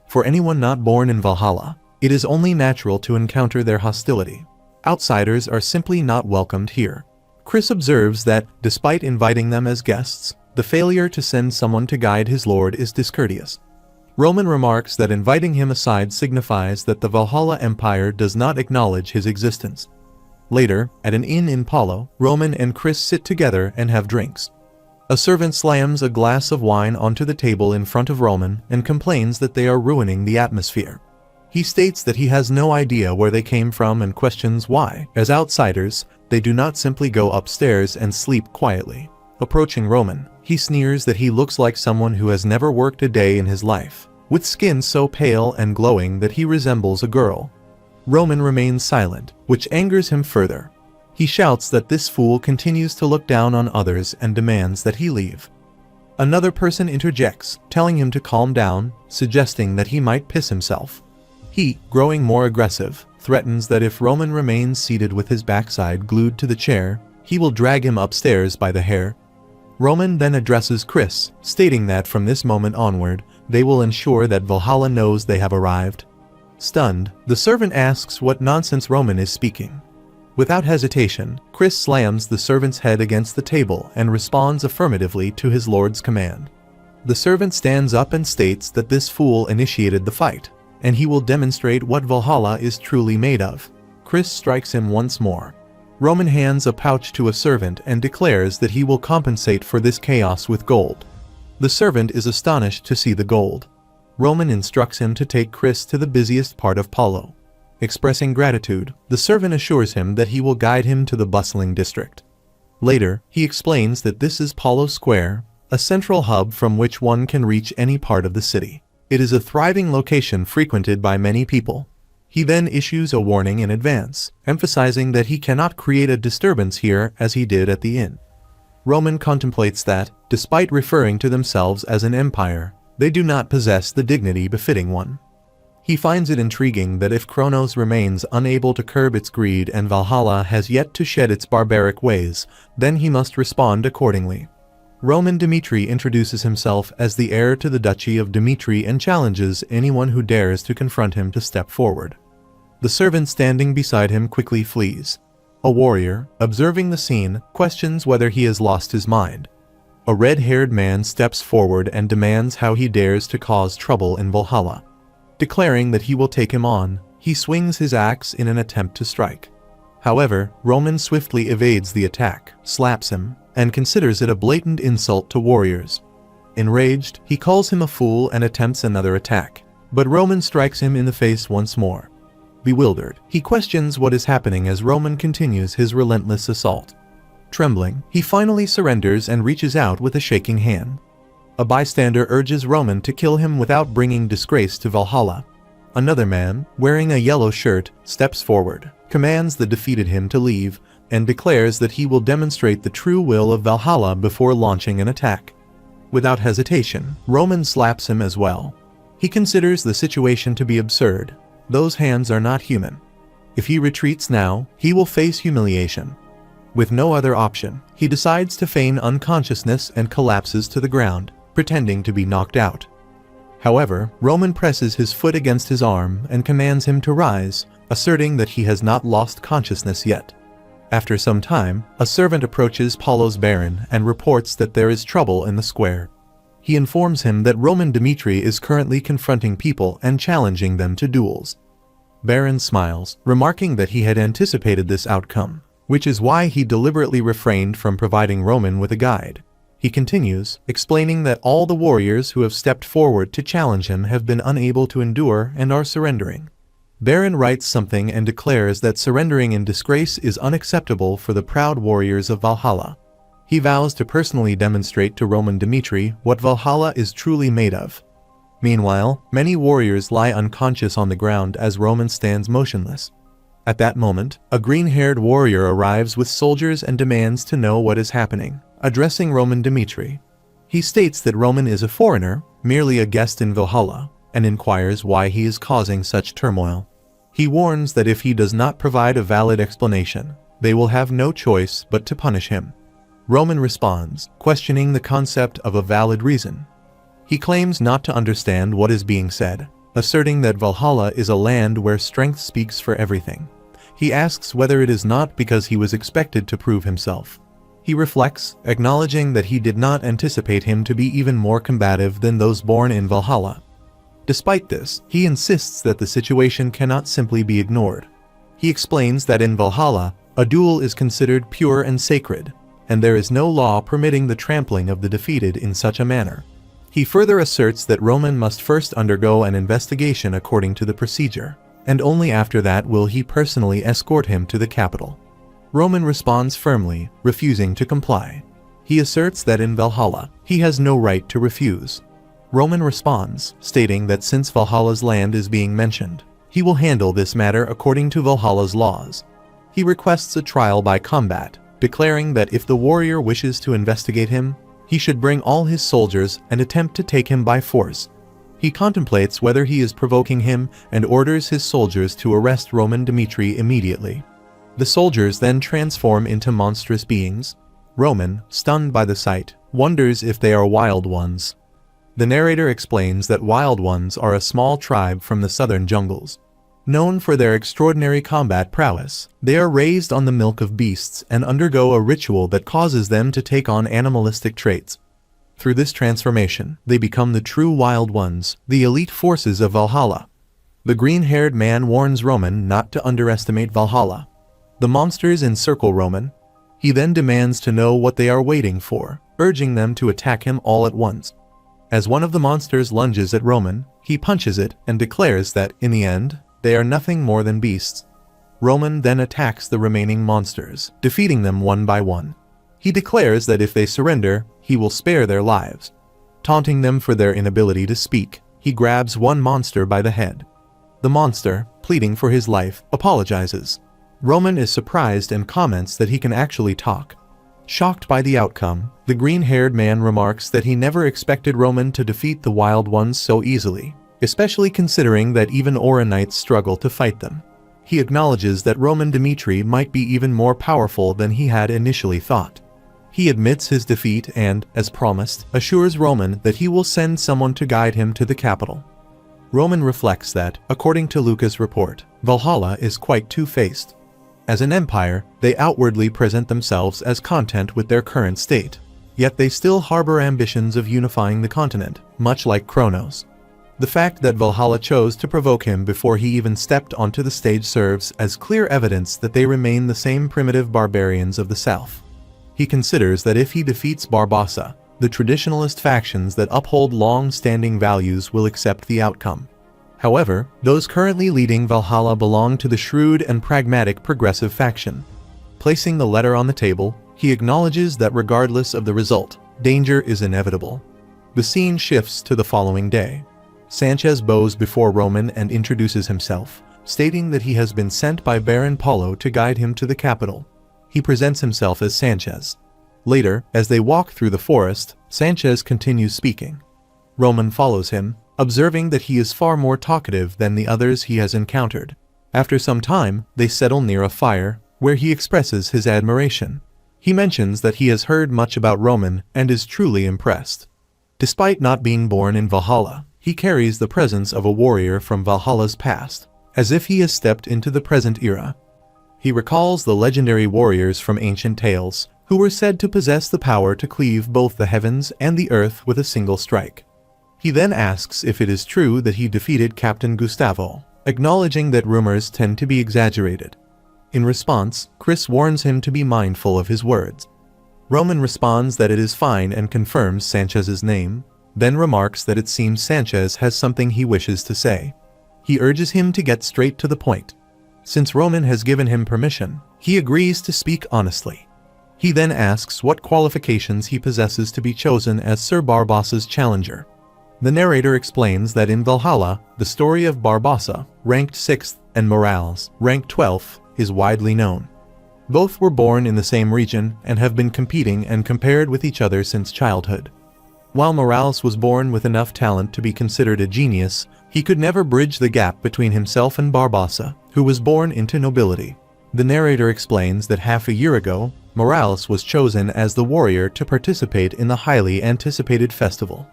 For anyone not born in Valhalla, it is only natural to encounter their hostility. Outsiders are simply not welcomed here. Chris observes that, despite inviting them as guests, the failure to send someone to guide his lord is discourteous. Roman remarks that inviting him aside signifies that the Valhalla Empire does not acknowledge his existence. Later, at an inn in Palo, Roman and Chris sit together and have drinks. A servant slams a glass of wine onto the table in front of Roman and complains that they are ruining the atmosphere. He states that he has no idea where they came from and questions why, as outsiders, they do not simply go upstairs and sleep quietly. Approaching Roman, he sneers that he looks like someone who has never worked a day in his life, with skin so pale and glowing that he resembles a girl. Roman remains silent, which angers him further. He shouts that this fool continues to look down on others and demands that he leave. Another person interjects, telling him to calm down, suggesting that he might piss himself. He, growing more aggressive, threatens that if Roman remains seated with his backside glued to the chair, he will drag him upstairs by the hair. Roman then addresses Chris, stating that from this moment onward, they will ensure that Valhalla knows they have arrived. Stunned, the servant asks what nonsense Roman is speaking. Without hesitation, Chris slams the servant's head against the table and responds affirmatively to his lord's command. The servant stands up and states that this fool initiated the fight, and he will demonstrate what Valhalla is truly made of. Chris strikes him once more. Roman hands a pouch to a servant and declares that he will compensate for this chaos with gold. The servant is astonished to see the gold. Roman instructs him to take Chris to the busiest part of Paulo. Expressing gratitude, the servant assures him that he will guide him to the bustling district. Later, he explains that this is Paulo Square, a central hub from which one can reach any part of the city. It is a thriving location frequented by many people. He then issues a warning in advance, emphasizing that he cannot create a disturbance here as he did at the inn. Roman contemplates that, despite referring to themselves as an empire, they do not possess the dignity befitting one. He finds it intriguing that if Kronos remains unable to curb its greed and Valhalla has yet to shed its barbaric ways, then he must respond accordingly. Roman Dimitri introduces himself as the heir to the Duchy of Dimitri and challenges anyone who dares to confront him to step forward. The servant standing beside him quickly flees. A warrior, observing the scene, questions whether he has lost his mind. A red-haired man steps forward and demands how he dares to cause trouble in Valhalla. Declaring that he will take him on, he swings his axe in an attempt to strike. However, Roman swiftly evades the attack, slaps him, and considers it a blatant insult to warriors. Enraged, he calls him a fool and attempts another attack, but Roman strikes him in the face once more. Bewildered, he questions what is happening as Roman continues his relentless assault. Trembling, he finally surrenders and reaches out with a shaking hand. A bystander urges Roman to kill him without bringing disgrace to Valhalla. Another man, wearing a yellow shirt, steps forward, commands the defeated him to leave, and declares that he will demonstrate the true will of Valhalla before launching an attack. Without hesitation, Roman slaps him as well. He considers the situation to be absurd. Those hands are not human. If he retreats now, he will face humiliation. With no other option, he decides to feign unconsciousness and collapses to the ground, pretending to be knocked out. However, Roman presses his foot against his arm and commands him to rise, asserting that he has not lost consciousness yet. After some time, a servant approaches Paulo's baron and reports that there is trouble in the square. He informs him that Roman Dimitri is currently confronting people and challenging them to duels. Baron smiles, remarking that he had anticipated this outcome, which is why he deliberately refrained from providing Roman with a guide. He continues, explaining that all the warriors who have stepped forward to challenge him have been unable to endure and are surrendering. Baron writes something and declares that surrendering in disgrace is unacceptable for the proud warriors of Valhalla. He vows to personally demonstrate to Roman Dimitri what Valhalla is truly made of. Meanwhile, many warriors lie unconscious on the ground as Roman stands motionless. At that moment, a green-haired warrior arrives with soldiers and demands to know what is happening, addressing Roman Dimitri. He states that Roman is a foreigner, merely a guest in Valhalla, and inquires why he is causing such turmoil. He warns that if he does not provide a valid explanation, they will have no choice but to punish him. Roman responds, questioning the concept of a valid reason. He claims not to understand what is being said, asserting that Valhalla is a land where strength speaks for everything. He asks whether it is not because he was expected to prove himself. He reflects, acknowledging that he did not anticipate him to be even more combative than those born in Valhalla. Despite this, he insists that the situation cannot simply be ignored. He explains that in Valhalla, a duel is considered pure and sacred, and there is no law permitting the trampling of the defeated in such a manner. He further asserts that Roman must first undergo an investigation according to the procedure, and only after that will he personally escort him to the capital. Roman responds firmly, refusing to comply. He asserts that in Valhalla, he has no right to refuse. Roman responds, stating that since Valhalla's land is being mentioned, he will handle this matter according to Valhalla's laws. He requests a trial by combat, declaring that if the warrior wishes to investigate him, he should bring all his soldiers and attempt to take him by force. He contemplates whether he is provoking him and orders his soldiers to arrest Roman Dimitri immediately. The soldiers then transform into monstrous beings. Roman, stunned by the sight, wonders if they are wild ones. The narrator explains that wild ones are a small tribe from the southern jungles. Known for their extraordinary combat prowess, they are raised on the milk of beasts and undergo a ritual that causes them to take on animalistic traits. Through this transformation, they become the true Wild Ones, the elite forces of Valhalla. The green-haired man warns Roman not to underestimate Valhalla. The monsters encircle Roman. He then demands to know what they are waiting for, urging them to attack him all at once. As one of the monsters lunges at Roman, he punches it and declares that, in the end, they are nothing more than beasts. Roman then attacks the remaining monsters, defeating them one by one. He declares that if they surrender, he will spare their lives. Taunting them for their inability to speak, he grabs one monster by the head. The monster, pleading for his life, apologizes. Roman is surprised and comments that he can actually talk. Shocked by the outcome, the green-haired man remarks that he never expected Roman to defeat the Wild Ones so easily, especially considering that even Aura Knights struggle to fight them. He acknowledges that Roman Dimitri might be even more powerful than he had initially thought. He admits his defeat and, as promised, assures Roman that he will send someone to guide him to the capital. Roman reflects that, according to Lucas' report, Valhalla is quite two-faced. As an empire, they outwardly present themselves as content with their current state. Yet they still harbor ambitions of unifying the continent, much like Kronos. The fact that Valhalla chose to provoke him before he even stepped onto the stage serves as clear evidence that they remain the same primitive barbarians of the south. He considers that if he defeats Barbossa, the traditionalist factions that uphold long-standing values will accept the outcome. However, those currently leading Valhalla belong to the shrewd and pragmatic progressive faction. Placing the letter on the table, he acknowledges that regardless of the result, danger is inevitable. The scene shifts to the following day. Sanchez bows before Roman and introduces himself, stating that he has been sent by Baron Paulo to guide him to the capital. He presents himself as Sanchez. Later, as they walk through the forest, Sanchez continues speaking. Roman follows him, observing that he is far more talkative than the others he has encountered. After some time, they settle near a fire, where he expresses his admiration. He mentions that he has heard much about Roman and is truly impressed. Despite not being born in Valhalla, he carries the presence of a warrior from Valhalla's past, as if he has stepped into the present era. He recalls the legendary warriors from ancient tales, who were said to possess the power to cleave both the heavens and the earth with a single strike. He then asks if it is true that he defeated Captain Gustavo, acknowledging that rumors tend to be exaggerated. In response, Chris warns him to be mindful of his words. Roman responds that it is fine and confirms Sanchez's name, then remarks that it seems Sanchez has something he wishes to say. He urges him to get straight to the point. Since Roman has given him permission, he agrees to speak honestly. He then asks what qualifications he possesses to be chosen as Sir Barbossa's challenger. The narrator explains that in Valhalla, the story of Barbossa, ranked 6th, and Morales, ranked 12th, is widely known. Both were born in the same region and have been competing and compared with each other since childhood. While Morales was born with enough talent to be considered a genius, he could never bridge the gap between himself and Barbossa, who was born into nobility. The narrator explains that half a year ago, Morales was chosen as the warrior to participate in the highly anticipated festival.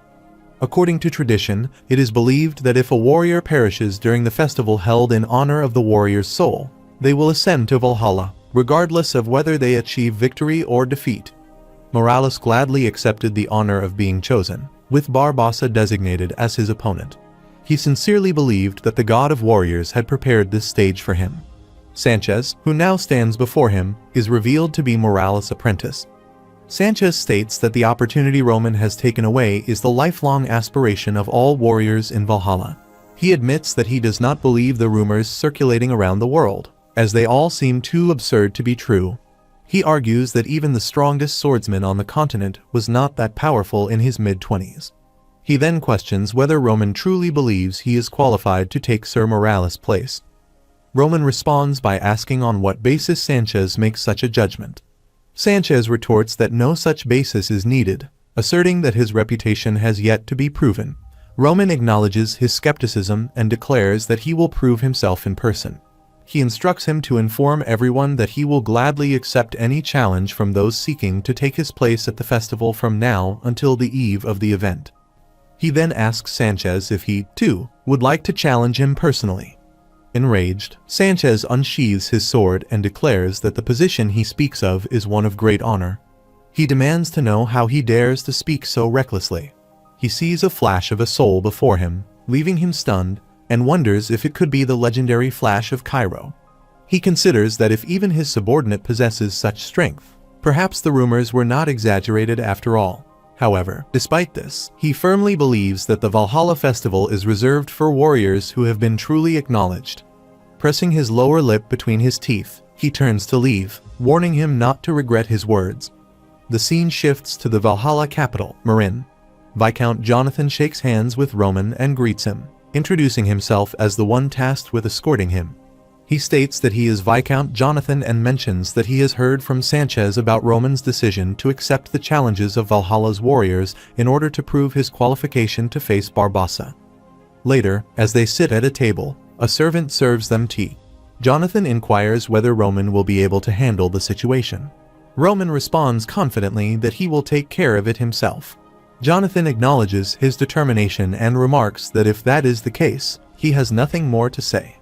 According to tradition, it is believed that if a warrior perishes during the festival held in honor of the warrior's soul, they will ascend to Valhalla, regardless of whether they achieve victory or defeat. Morales gladly accepted the honor of being chosen, with Barbossa designated as his opponent. He sincerely believed that the god of warriors had prepared this stage for him. Sanchez, who now stands before him, is revealed to be Morales' apprentice. Sanchez states that the opportunity Roman has taken away is the lifelong aspiration of all warriors in Valhalla. He admits that he does not believe the rumors circulating around the world, as they all seem too absurd to be true. He argues that even the strongest swordsman on the continent was not that powerful in his mid-20s. He then questions whether Roman truly believes he is qualified to take Sir Morales' place. Roman responds by asking on what basis Sanchez makes such a judgment. Sanchez retorts that no such basis is needed, asserting that his reputation has yet to be proven. Roman acknowledges his skepticism and declares that he will prove himself in person. He instructs him to inform everyone that he will gladly accept any challenge from those seeking to take his place at the festival from now until the eve of the event. He then asks Sanchez if he, too, would like to challenge him personally. Enraged, Sanchez unsheathes his sword and declares that the position he speaks of is one of great honor. He demands to know how he dares to speak so recklessly. He sees a flash of a soul before him, leaving him stunned, and wonders if it could be the legendary Flash of Cairo. He considers that if even his subordinate possesses such strength, perhaps the rumors were not exaggerated after all. However, despite this, he firmly believes that the Valhalla festival is reserved for warriors who have been truly acknowledged. Pressing his lower lip between his teeth, he turns to leave, warning him not to regret his words. The scene shifts to the Valhalla capital, Meereen. Viscount Jonathan shakes hands with Roman and greets him, introducing himself as the one tasked with escorting him. He states that he is Viscount Jonathan and mentions that he has heard from Sanchez about Roman's decision to accept the challenges of Valhalla's warriors in order to prove his qualification to face Barbossa. Later, as they sit at a table, a servant serves them tea. Jonathan inquires whether Roman will be able to handle the situation. Roman responds confidently that he will take care of it himself. Jonathan acknowledges his determination and remarks that if that is the case, he has nothing more to say.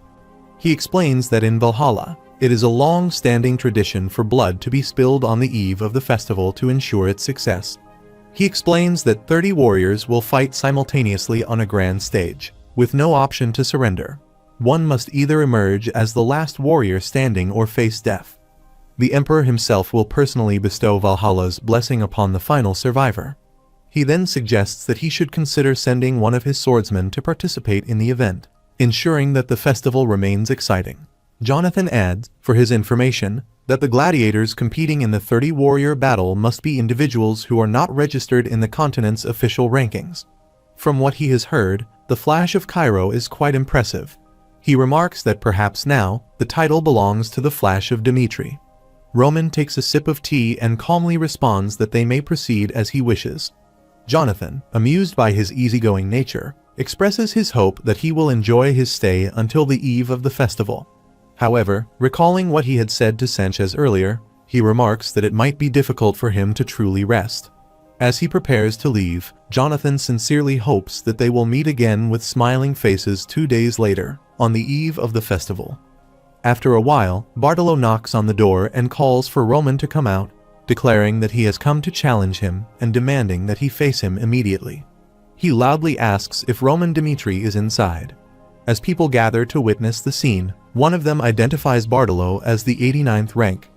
He explains that in Valhalla, it is a long-standing tradition for blood to be spilled on the eve of the festival to ensure its success. He explains that 30 warriors will fight simultaneously on a grand stage, with no option to surrender. One must either emerge as the last warrior standing or face death. The Emperor himself will personally bestow Valhalla's blessing upon the final survivor. He then suggests that he should consider sending one of his swordsmen to participate in the event, ensuring that the festival remains exciting. Jonathan adds, for his information, that the gladiators competing in the 30-warrior battle must be individuals who are not registered in the continent's official rankings. From what he has heard, the Flash of Cairo is quite impressive. He remarks that perhaps now, the title belongs to the Flash of Dimitri. Roman takes a sip of tea and calmly responds that they may proceed as he wishes. Jonathan, amused by his easygoing nature, expresses his hope that he will enjoy his stay until the eve of the festival. However, recalling what he had said to Sanchez earlier, he remarks that it might be difficult for him to truly rest. As he prepares to leave, Jonathan sincerely hopes that they will meet again with smiling faces 2 days later, on the eve of the festival. After a while, Bartolo knocks on the door and calls for Roman to come out, declaring that he has come to challenge him and demanding that he face him immediately. He loudly asks if Roman Dimitri is inside. As people gather to witness the scene, one of them identifies Bartolo as the 89th rank.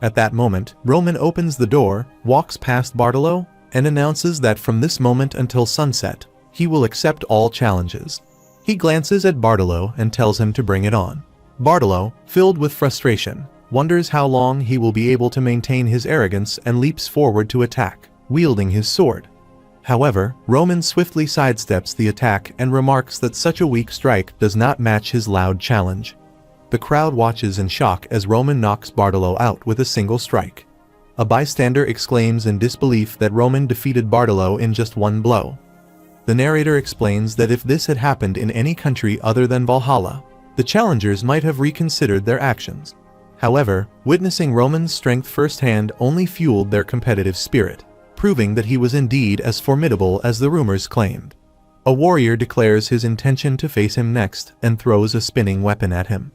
At that moment, Roman opens the door, walks past Bartolo, and announces that from this moment until sunset, he will accept all challenges. He glances at Bartolo and tells him to bring it on. Bartolo, filled with frustration, wonders how long he will be able to maintain his arrogance and leaps forward to attack, wielding his sword. However, Roman swiftly sidesteps the attack and remarks that such a weak strike does not match his loud challenge. The crowd watches in shock as Roman knocks Bartolo out with a single strike. A bystander exclaims in disbelief that Roman defeated Bartolo in just one blow. The narrator explains that if this had happened in any country other than Valhalla, the challengers might have reconsidered their actions. However, witnessing Roman's strength firsthand only fueled their competitive spirit, proving that he was indeed as formidable as the rumors claimed. A warrior declares his intention to face him next and throws a spinning weapon at him.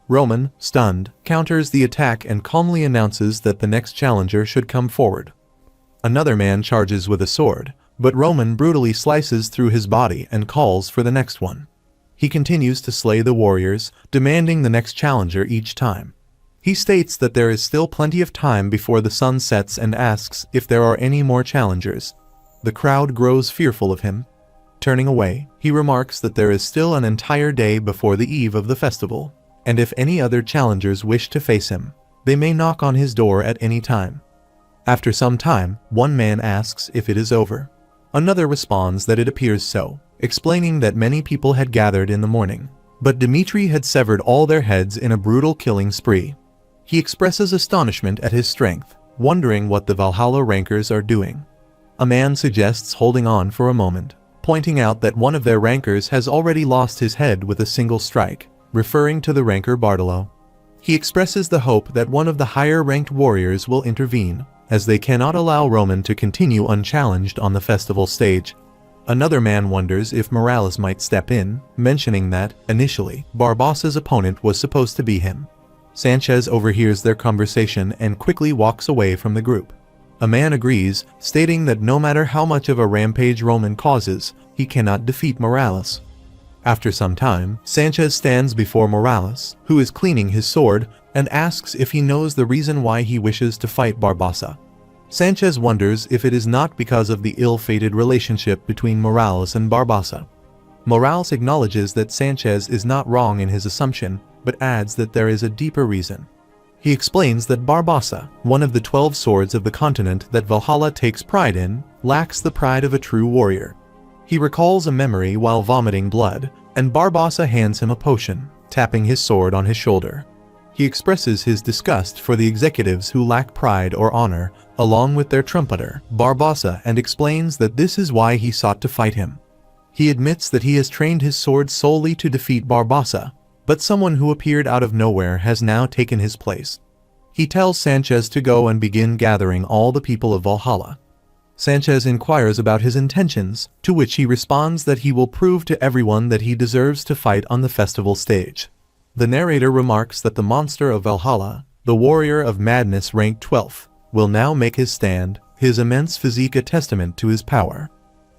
Roman, stunned, counters the attack and calmly announces that the next challenger should come forward. Another man charges with a sword, but Roman brutally slices through his body and calls for the next one. He continues to slay the warriors, demanding the next challenger each time. He states that there is still plenty of time before the sun sets and asks if there are any more challengers. The crowd grows fearful of him. Turning away, he remarks that there is still an entire day before the eve of the festival, and if any other challengers wish to face him, they may knock on his door at any time. After some time, one man asks if it is over. Another responds that it appears so, explaining that many people had gathered in the morning, but Dimitri had severed all their heads in a brutal killing spree. He expresses astonishment at his strength, wondering what the Valhalla rankers are doing. A man suggests holding on for a moment, pointing out that one of their rankers has already lost his head with a single strike, referring to the ranker Bartolo. He expresses the hope that one of the higher-ranked warriors will intervene, as they cannot allow Roman to continue unchallenged on the festival stage. Another man wonders if Morales might step in, mentioning that, initially, Barbossa's opponent was supposed to be him. Sanchez overhears their conversation and quickly walks away from the group. A man agrees, stating that no matter how much of a rampage Roman causes, he cannot defeat Morales. After some time, Sanchez stands before Morales, who is cleaning his sword, and asks if he knows the reason why he wishes to fight Barbossa. Sanchez wonders if it is not because of the ill-fated relationship between Morales and Barbossa. Morales acknowledges that Sanchez is not wrong in his assumption, but adds that there is a deeper reason. He explains that Barbossa, one of the 12 swords of the continent that Valhalla takes pride in, lacks the pride of a true warrior. He recalls a memory while vomiting blood, and Barbossa hands him a potion, tapping his sword on his shoulder. He expresses his disgust for the executives who lack pride or honor, along with their trumpeter, Barbossa, and explains that this is why he sought to fight him. He admits that he has trained his sword solely to defeat Barbossa, but someone who appeared out of nowhere has now taken his place. He tells Sanchez to go and begin gathering all the people of Valhalla. Sanchez inquires about his intentions, to which he responds that he will prove to everyone that he deserves to fight on the festival stage. The narrator remarks that the monster of Valhalla, the warrior of madness ranked 12th, will now make his stand, his immense physique a testament to his power.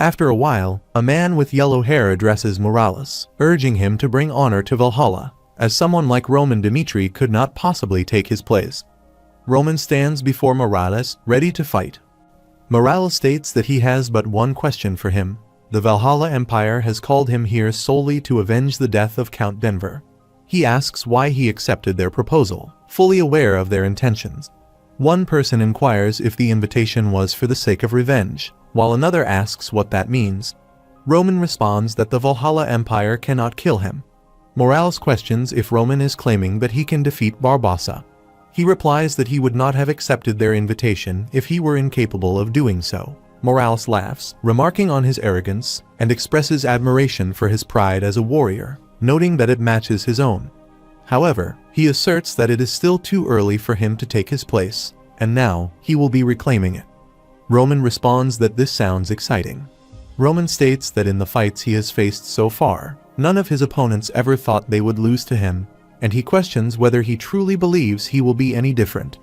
After a while, a man with yellow hair addresses Morales, urging him to bring honor to Valhalla, as someone like Roman Dimitri could not possibly take his place. Roman stands before Morales, ready to fight. Morales states that he has but one question for him. The Valhalla Empire has called him here solely to avenge the death of Count Denver. He asks why he accepted their proposal, fully aware of their intentions. One person inquires if the invitation was for the sake of revenge, while another asks what that means. Roman responds that the Valhalla Empire cannot kill him. Morales questions if Roman is claiming that he can defeat Barbossa. He replies that he would not have accepted their invitation if he were incapable of doing so. Morales laughs, remarking on his arrogance, and expresses admiration for his pride as a warrior, noting that it matches his own. However, he asserts that it is still too early for him to take his place, and now he will be reclaiming it. Roman responds that this sounds exciting. Roman states that in the fights he has faced so far, none of his opponents ever thought they would lose to him, and he questions whether he truly believes he will be any different.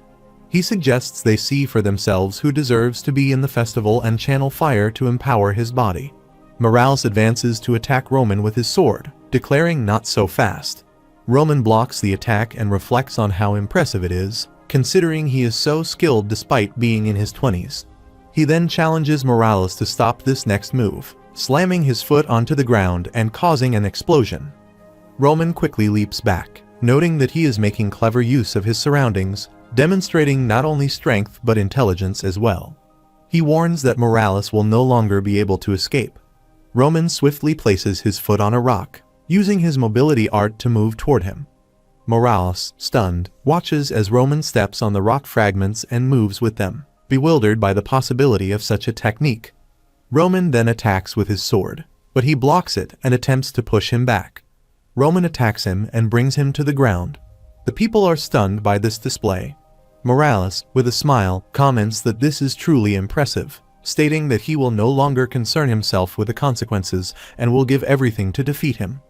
He suggests they see for themselves who deserves to be in the festival and channel fire to empower his body. Morales advances to attack Roman with his sword, declaring not so fast. Roman blocks the attack and reflects on how impressive it is, considering he is so skilled despite being in his 20s. He then challenges Morales to stop this next move, slamming his foot onto the ground and causing an explosion. Roman quickly leaps back, noting that he is making clever use of his surroundings, demonstrating not only strength but intelligence as well. He warns that Morales will no longer be able to escape. Roman swiftly places his foot on a rock, using his mobility art to move toward him. Morales, stunned, watches as Roman steps on the rock fragments and moves with them, bewildered by the possibility of such a technique. Roman then attacks with his sword, but he blocks it and attempts to push him back. Roman attacks him and brings him to the ground. The people are stunned by this display. Morales, with a smile, comments that this is truly impressive, stating that he will no longer concern himself with the consequences and will give everything to defeat him.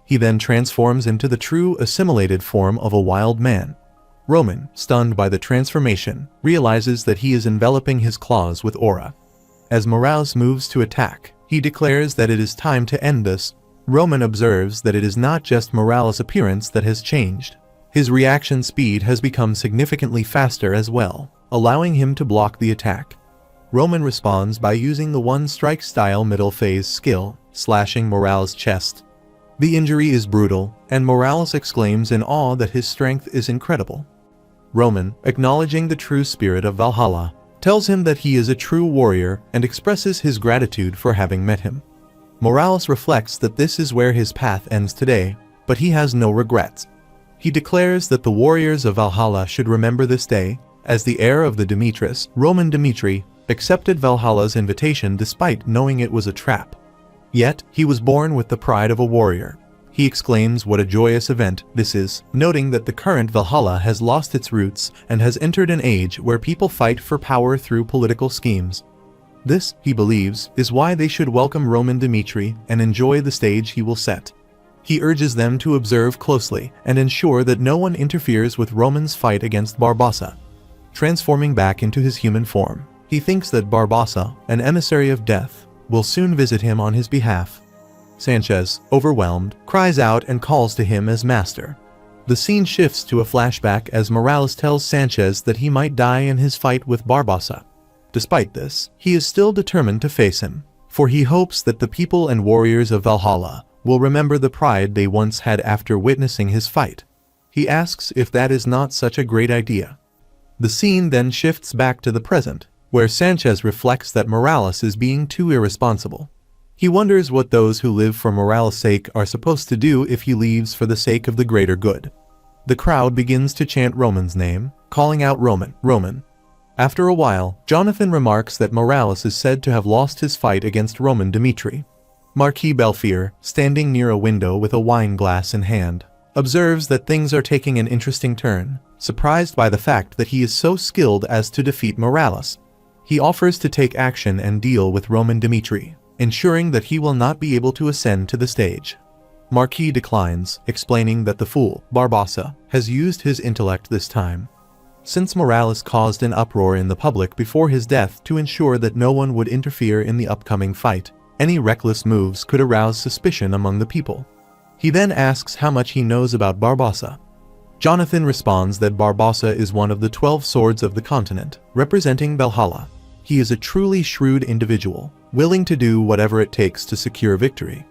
He then transforms into the true assimilated form of a wild man. Roman, stunned by the transformation, realizes that he is enveloping his claws with aura. As Morales moves to attack, he declares that it is time to end this. Roman observes that it is not just Morales' appearance that has changed. His reaction speed has become significantly faster as well, allowing him to block the attack. Roman responds by using the one-strike style middle phase skill, slashing Morales' chest. The injury is brutal, and Morales exclaims in awe that his strength is incredible. Roman, acknowledging the true spirit of Valhalla, tells him that he is a true warrior and expresses his gratitude for having met him. Morales reflects that this is where his path ends today, but he has no regrets. He declares that the warriors of Valhalla should remember this day. As the heir of the Dimitris, Roman Dimitri accepted Valhalla's invitation despite knowing it was a trap. Yet, he was born with the pride of a warrior. He exclaims what a joyous event this is, noting that the current Valhalla has lost its roots and has entered an age where people fight for power through political schemes. This, he believes, is why they should welcome Roman Dimitri and enjoy the stage he will set. He urges them to observe closely and ensure that no one interferes with Roman's fight against Barbossa. Transforming back into his human form, he thinks that Barbossa, an emissary of death, will soon visit him on his behalf. Sanchez, overwhelmed, cries out and calls to him as master. The scene shifts to a flashback as Morales tells Sanchez that he might die in his fight with Barbossa. Despite this, he is still determined to face him, for he hopes that the people and warriors of Valhalla will remember the pride they once had after witnessing his fight. He asks if that is not such a great idea. The scene then shifts back to the present, where Sanchez reflects that Morales is being too irresponsible. He wonders what those who live for Morales' sake are supposed to do if he leaves for the sake of the greater good. The crowd begins to chant Roman's name, calling out Roman, Roman. After a while, Jonathan remarks that Morales is said to have lost his fight against Roman Dimitri. Marquis Belfier, standing near a window with a wine glass in hand, observes that things are taking an interesting turn, surprised by the fact that he is so skilled as to defeat Morales. He offers to take action and deal with Roman Dimitri, ensuring that he will not be able to ascend to the stage. Marquis declines, explaining that the fool, Barbossa, has used his intellect this time. Since Morales caused an uproar in the public before his death to ensure that no one would interfere in the upcoming fight, any reckless moves could arouse suspicion among the people. He then asks how much he knows about Barbossa. Jonathan responds that Barbossa is one of the 12 swords of the continent, representing Valhalla. He is a truly shrewd individual, willing to do whatever it takes to secure victory.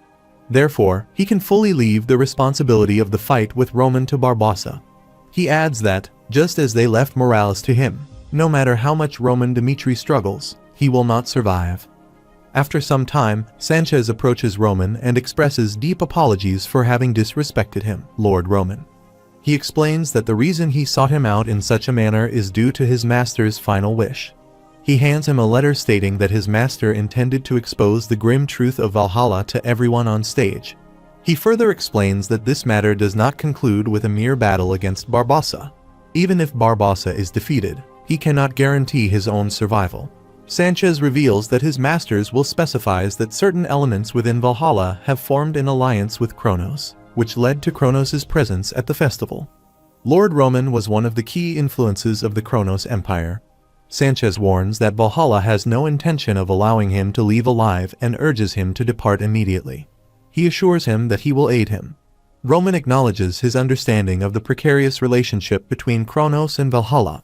Therefore, he can fully leave the responsibility of the fight with Roman to Barbossa. He adds that, just as they left Morales to him, no matter how much Roman Dimitri struggles, he will not survive. After some time, Sanchez approaches Roman and expresses deep apologies for having disrespected him, Lord Roman. He explains that the reason he sought him out in such a manner is due to his master's final wish. He hands him a letter stating that his master intended to expose the grim truth of Valhalla to everyone on stage. He further explains that this matter does not conclude with a mere battle against Barbossa. Even if Barbossa is defeated, he cannot guarantee his own survival. Sanchez reveals that his masters will specifies that certain elements within Valhalla have formed an alliance with Kronos, which led to Kronos' presence at the festival. Lord Roman was one of the key influences of the Kronos Empire. Sanchez warns that Valhalla has no intention of allowing him to leave alive and urges him to depart immediately. He assures him that he will aid him. Roman acknowledges his understanding of the precarious relationship between Kronos and Valhalla.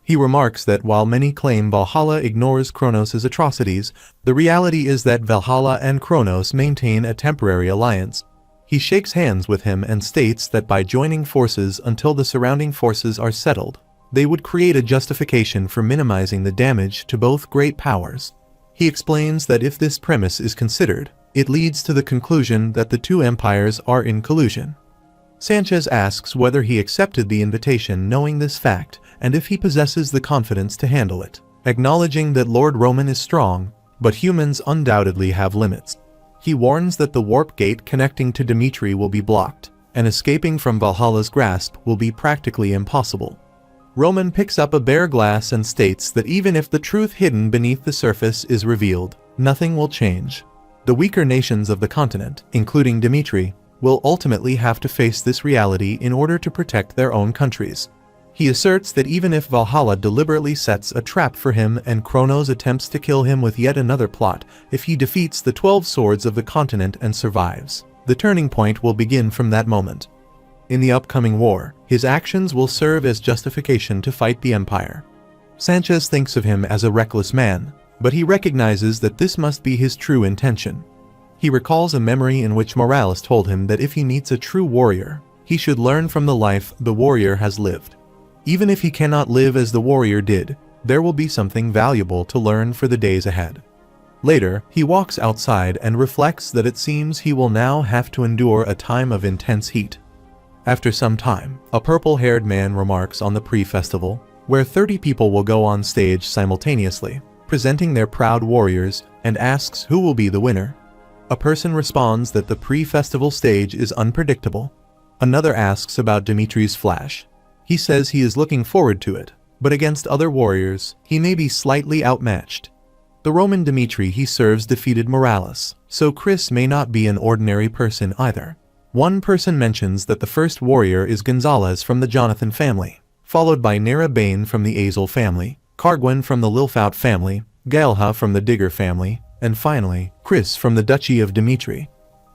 He remarks that while many claim Valhalla ignores Kronos' atrocities, the reality is that Valhalla and Kronos maintain a temporary alliance. He shakes hands with him and states that by joining forces until the surrounding forces are settled, they would create a justification for minimizing the damage to both great powers. He explains that if this premise is considered, it leads to the conclusion that the two empires are in collusion. Sanchez asks whether he accepted the invitation knowing this fact, and if he possesses the confidence to handle it, acknowledging that Lord Roman is strong, but humans undoubtedly have limits. He warns that the warp gate connecting to Dimitri will be blocked, and escaping from Valhalla's grasp will be practically impossible. Roman picks up a bare glass and states that even if the truth hidden beneath the surface is revealed, nothing will change. The weaker nations of the continent, including Dimitri, will ultimately have to face this reality in order to protect their own countries. He asserts that even if Valhalla deliberately sets a trap for him and Kronos attempts to kill him with yet another plot, if he defeats the 12 swords of the continent and survives, the turning point will begin from that moment. In the upcoming war, his actions will serve as justification to fight the Empire. Sanchez thinks of him as a reckless man, but he recognizes that this must be his true intention. He recalls a memory in which Morales told him that if he meets a true warrior, he should learn from the life the warrior has lived. Even if he cannot live as the warrior did, there will be something valuable to learn for the days ahead. Later, he walks outside and reflects that it seems he will now have to endure a time of intense heat. After some time, a purple-haired man remarks on the pre-festival, where 30 people will go on stage simultaneously, presenting their proud warriors, and asks who will be the winner. A person responds that the pre-festival stage is unpredictable. Another asks about Dimitri's flash. He says he is looking forward to it, but against other warriors, he may be slightly outmatched. The Roman Dimitri he serves defeated Morales, so Chris may not be an ordinary person either. One person mentions that the first warrior is Gonzalez from the Jonathan family, followed by Nera Bain from the Azel family, Cargwen from the Lilfout family, Gaelha from the Digger family, and finally, Chris from the Duchy of Dimitri.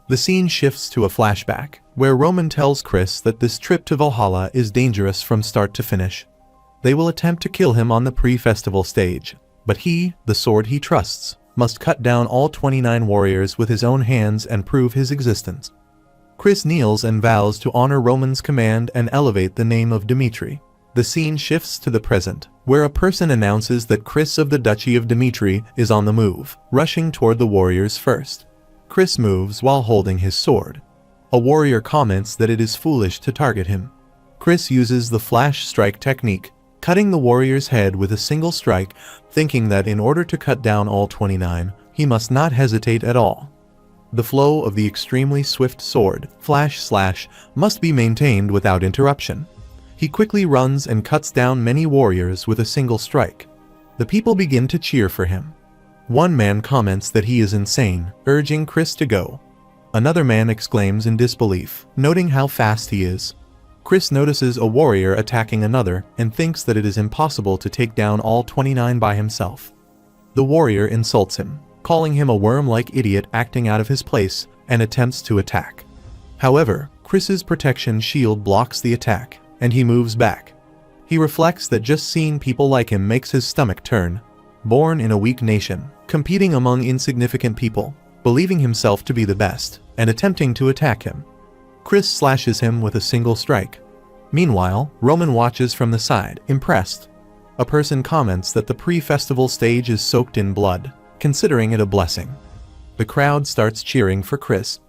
The scene shifts to a flashback, where Roman tells Chris that this trip to Valhalla is dangerous from start to finish. They will attempt to kill him on the pre-festival stage, but he, the sword he trusts, must cut down all 29 warriors with his own hands and prove his existence. Chris kneels and vows to honor Roman's command and elevate the name of Dimitri. The scene shifts to the present, where a person announces that Chris of the Duchy of Dimitri is on the move, rushing toward the warriors first. Chris moves while holding his sword. A warrior comments that it is foolish to target him. Chris uses the flash strike technique, cutting the warrior's head with a single strike, thinking that in order to cut down all 29, he must not hesitate at all. The flow of the extremely swift sword, flash slash, must be maintained without interruption. He quickly runs and cuts down many warriors with a single strike. The people begin to cheer for him. One man comments that he is insane, urging Chris to go. Another man exclaims in disbelief, noting how fast he is. Chris notices a warrior attacking another and thinks that it is impossible to take down all 29 by himself. The warrior insults him, calling him a worm-like idiot acting out of his place, and attempts to attack. However, Chris's protection shield blocks the attack, and he moves back. He reflects that just seeing people like him makes his stomach turn. Born in a weak nation, competing among insignificant people, believing himself to be the best, and attempting to attack him, Chris slashes him with a single strike. Meanwhile, Roman watches from the side, impressed. A person comments that the pre-festival stage is soaked in blood, considering it a blessing. The crowd starts cheering for Chris.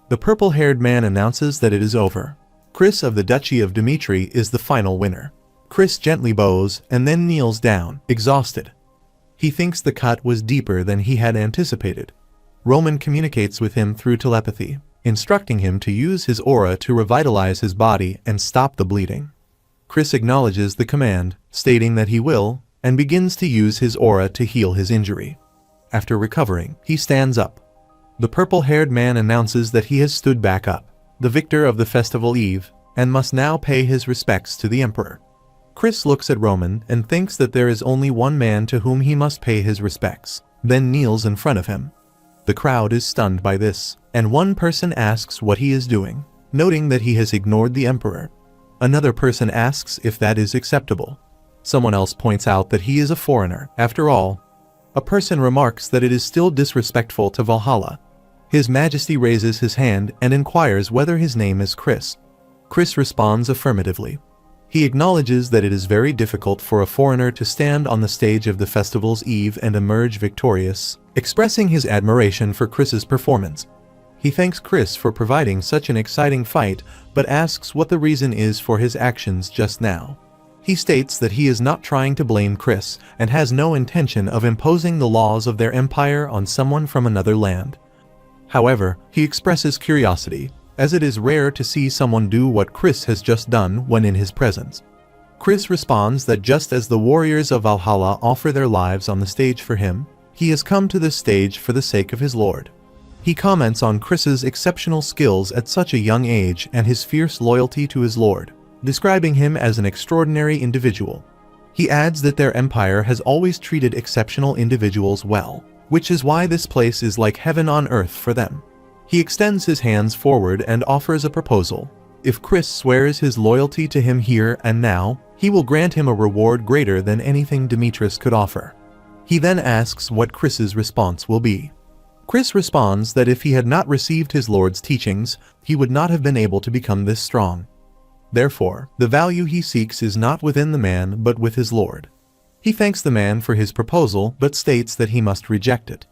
The purple-haired man announces that it is over. Chris of the Duchy of Dimitri is the final winner. Chris gently bows and then kneels down, exhausted. He thinks the cut was deeper than he had anticipated. Roman communicates with him through telepathy, instructing him to use his aura to revitalize his body and stop the bleeding. Chris acknowledges the command, stating that he will, and begins to use his aura to heal his injury. After recovering, he stands up. The purple-haired man announces that he has stood back up, the victor of the festival eve, and must now pay his respects to the emperor. Chris looks at Roman and thinks that there is only one man to whom he must pay his respects, then kneels in front of him. The crowd is stunned by this, and one person asks what he is doing, noting that he has ignored the emperor. Another person asks if that is acceptable. Someone else points out that he is a foreigner, after all. A person remarks that it is still disrespectful to Valhalla. His Majesty raises his hand and inquires whether his name is Chris. Chris responds affirmatively. He acknowledges that it is very difficult for a foreigner to stand on the stage of the festival's eve and emerge victorious, expressing his admiration for Chris's performance. He thanks Chris for providing such an exciting fight, but asks what the reason is for his actions just now. He states that he is not trying to blame Chris and has no intention of imposing the laws of their empire on someone from another land. However, he expresses curiosity, as it is rare to see someone do what Chris has just done when in his presence. Chris responds that just as the warriors of Valhalla offer their lives on the stage for him, he has come to this stage for the sake of his lord. He comments on Chris's exceptional skills at such a young age and his fierce loyalty to his lord, describing him as an extraordinary individual. He adds that their empire has always treated exceptional individuals well, which is why this place is like heaven on earth for them. He extends his hands forward and offers a proposal. If Chris swears his loyalty to him here and now, he will grant him a reward greater than anything Demetrius could offer. He then asks what Chris's response will be. Chris responds that if he had not received his lord's teachings, he would not have been able to become this strong. Therefore, the value he seeks is not within the man but with his lord. He thanks the man for his proposal but states that he must reject it.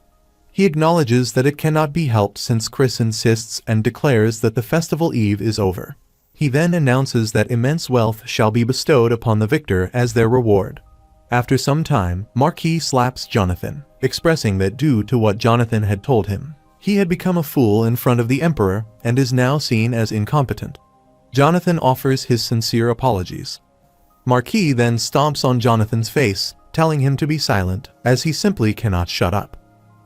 He acknowledges that it cannot be helped since Chris insists and declares that the festival eve is over. He then announces that immense wealth shall be bestowed upon the victor as their reward. After some time, Marquis slaps Jonathan, expressing that due to what Jonathan had told him, he had become a fool in front of the emperor and is now seen as incompetent. Jonathan offers his sincere apologies. Marquis then stomps on Jonathan's face, telling him to be silent, as he simply cannot shut up.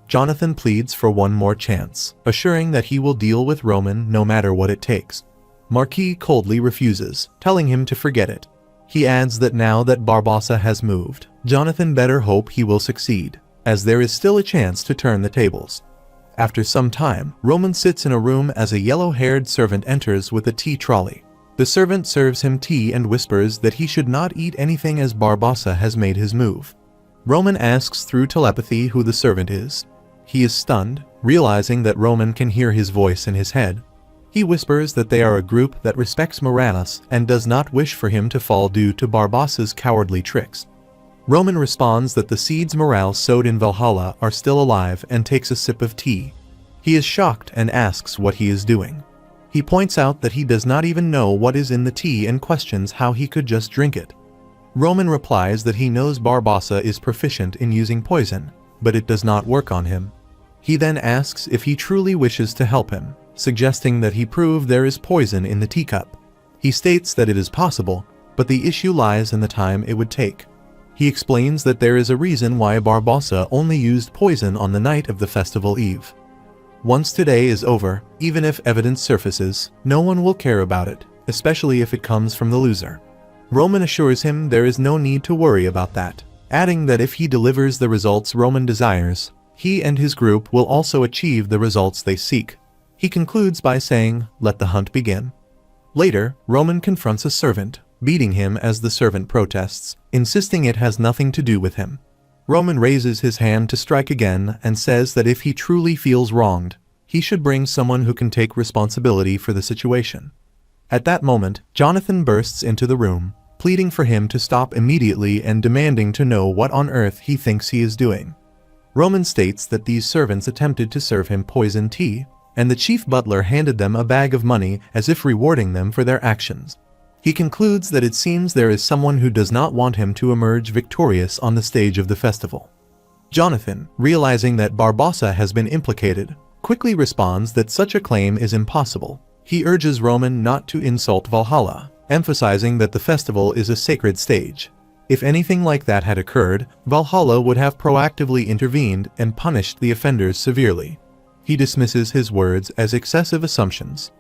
Jonathan pleads for one more chance, assuring that he will deal with Roman no matter what it takes. Marquis coldly refuses, telling him to forget it. He adds that now that Barbossa has moved, Jonathan better hope he will succeed, as there is still a chance to turn the tables. After some time, Roman sits in a room as a yellow-haired servant enters with a tea trolley. The servant serves him tea and whispers that he should not eat anything as Barbossa has made his move. Roman asks through telepathy who the servant is. He is stunned, realizing that Roman can hear his voice in his head. He whispers that they are a group that respects Morales and does not wish for him to fall due to Barbossa's cowardly tricks. Roman responds that the seeds Morales sowed in Valhalla are still alive and takes a sip of tea. He is shocked and asks what he is doing. He points out that he does not even know what is in the tea and questions how he could just drink it. Roman replies that he knows Barbossa is proficient in using poison, but it does not work on him. He then asks if he truly wishes to help him, suggesting that he prove there is poison in the teacup. He states that it is possible, but the issue lies in the time it would take. He explains that there is a reason why Barbossa only used poison on the night of the festival eve. Once today is over, even if evidence surfaces, no one will care about it, especially if it comes from the loser. Roman assures him there is no need to worry about that, adding that if he delivers the results Roman desires, he and his group will also achieve the results they seek. He concludes by saying, "Let the hunt begin." Later, Roman confronts a servant, beating him as the servant protests, insisting it has nothing to do with him. Roman raises his hand to strike again and says that if he truly feels wronged, he should bring someone who can take responsibility for the situation. At that moment, Jonathan bursts into the room, pleading for him to stop immediately and demanding to know what on earth he thinks he is doing. Roman states that these servants attempted to serve him poison tea, and the chief butler handed them a bag of money as if rewarding them for their actions. He concludes that it seems there is someone who does not want him to emerge victorious on the stage of the festival. Jonathan, realizing that Barbossa has been implicated, quickly responds that such a claim is impossible. He urges Roman not to insult Valhalla, emphasizing that the festival is a sacred stage. If anything like that had occurred, Valhalla would have proactively intervened and punished the offenders severely. He dismisses his words as excessive assumptions.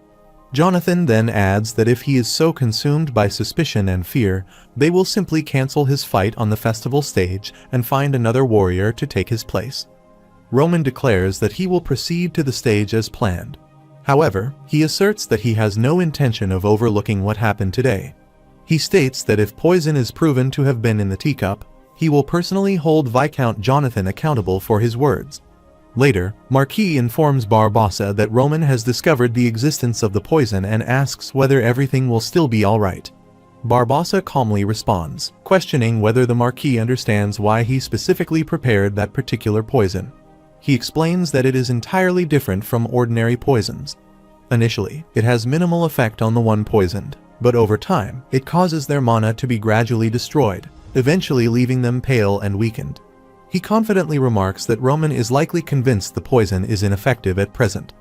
Jonathan then adds that if he is so consumed by suspicion and fear, they will simply cancel his fight on the festival stage and find another warrior to take his place. Roman declares that he will proceed to the stage as planned. However, he asserts that he has no intention of overlooking what happened today. He states that if poison is proven to have been in the teacup, he will personally hold Viscount Jonathan accountable for his words. Later, Marquis informs Barbossa that Roman has discovered the existence of the poison and asks whether everything will still be alright. Barbossa calmly responds, questioning whether the Marquis understands why he specifically prepared that particular poison. He explains that it is entirely different from ordinary poisons. Initially, it has minimal effect on the one poisoned, but over time, it causes their mana to be gradually destroyed, eventually leaving them pale and weakened. He confidently remarks that Roman is likely convinced the poison is ineffective at present.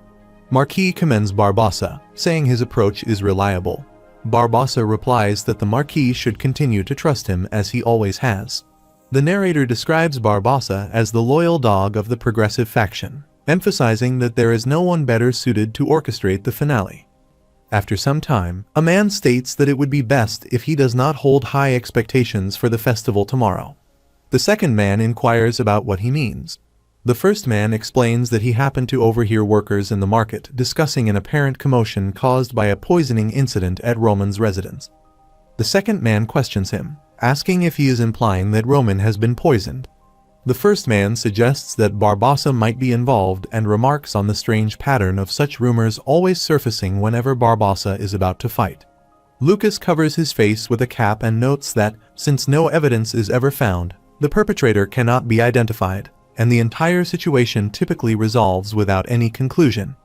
Marquis commends Barbossa, saying his approach is reliable. Barbossa replies that the Marquis should continue to trust him as he always has. The narrator describes Barbossa as the loyal dog of the progressive faction, emphasizing that there is no one better suited to orchestrate the finale. After some time, a man states that it would be best if he does not hold high expectations for the festival tomorrow. The second man inquires about what he means. The first man explains that he happened to overhear workers in the market discussing an apparent commotion caused by a poisoning incident at Roman's residence. The second man questions him, asking if he is implying that Roman has been poisoned. The first man suggests that Barbossa might be involved and remarks on the strange pattern of such rumors always surfacing whenever Barbossa is about to fight. Lucas covers his face with a cap and notes that, since no evidence is ever found, the perpetrator cannot be identified, and the entire situation typically resolves without any conclusion.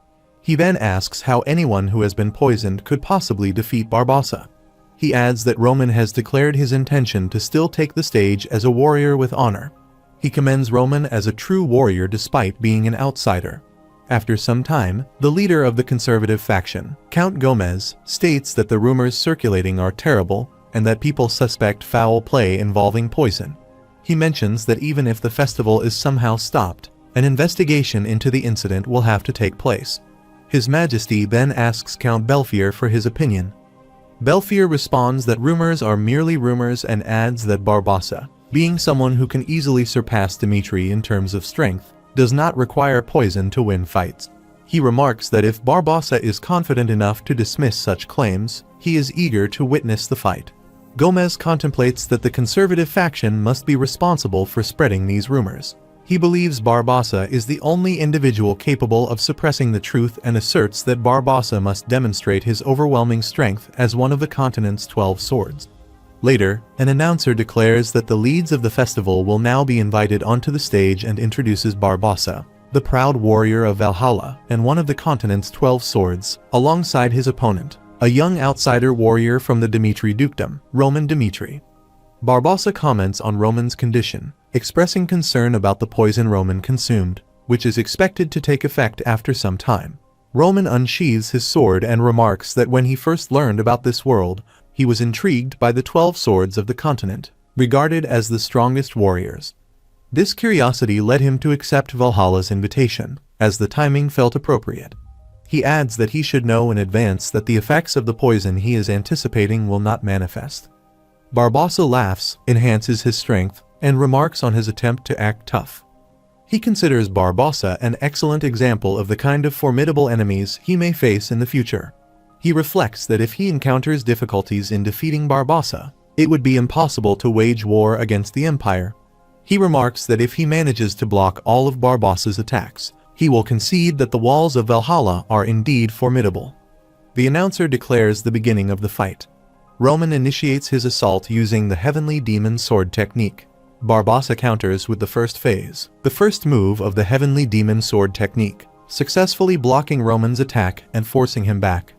He then asks how anyone who has been poisoned could possibly defeat Barbossa. He adds that Roman has declared his intention to still take the stage as a warrior with honor. He commends Roman as a true warrior despite being an outsider. After some time, the leader of the conservative faction, Count Gomez, states that the rumors circulating are terrible and that people suspect foul play involving poison. He mentions that even if the festival is somehow stopped, an investigation into the incident will have to take place. His Majesty then asks Count Belfier for his opinion. Belfier responds that rumors are merely rumors and adds that Barbossa, being someone who can easily surpass Dimitri in terms of strength, does not require poison to win fights. He remarks that if Barbossa is confident enough to dismiss such claims, he is eager to witness the fight. Gomez contemplates that the conservative faction must be responsible for spreading these rumors. He believes Barbossa is the only individual capable of suppressing the truth and asserts that Barbossa must demonstrate his overwhelming strength as one of the continent's 12 swords. Later, an announcer declares that the leads of the festival will now be invited onto the stage and introduces Barbossa, the proud warrior of Valhalla and one of the continent's 12 swords, alongside his opponent, a young outsider warrior from the Dimitri dukedom, Roman Dimitri. Barbossa comments on Roman's condition, expressing concern about the poison Roman consumed, which is expected to take effect after some time. Roman unsheathes his sword and remarks that when he first learned about this world, he was intrigued by the 12 swords of the continent, regarded as the strongest warriors. This curiosity led him to accept Valhalla's invitation, as the timing felt appropriate. He adds that he should know in advance that the effects of the poison he is anticipating will not manifest. Barbossa laughs, enhances his strength, and remarks on his attempt to act tough. He considers Barbossa an excellent example of the kind of formidable enemies he may face in the future. He reflects that if he encounters difficulties in defeating Barbossa, it would be impossible to wage war against the Empire. He remarks that if he manages to block all of Barbossa's attacks, he will concede that the walls of Valhalla are indeed formidable. The announcer declares the beginning of the fight. Roman initiates his assault using the Heavenly Demon Sword technique. Barbossa counters with the first phase, the first move of the Heavenly Demon Sword technique, successfully blocking Roman's attack and forcing him back.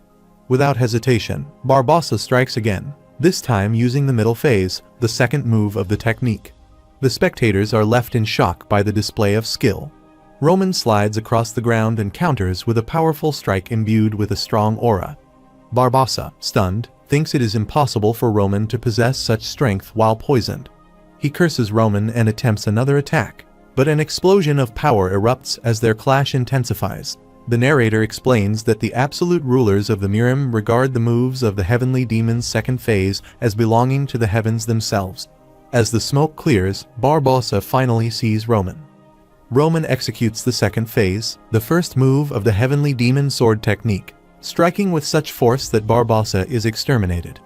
Without hesitation, Barbossa strikes again, this time using the middle phase, the second move of the technique. The spectators are left in shock by the display of skill. Roman slides across the ground and counters with a powerful strike imbued with a strong aura. Barbossa, stunned, thinks it is impossible for Roman to possess such strength while poisoned. He curses Roman and attempts another attack, but an explosion of power erupts as their clash intensifies. The narrator explains that the absolute rulers of the Mirim regard the moves of the Heavenly Demon's second phase as belonging to the heavens themselves. As the smoke clears, Barbossa finally sees Roman. Roman executes the second phase, the first move of the Heavenly Demon Sword technique, striking with such force that Barbossa is exterminated.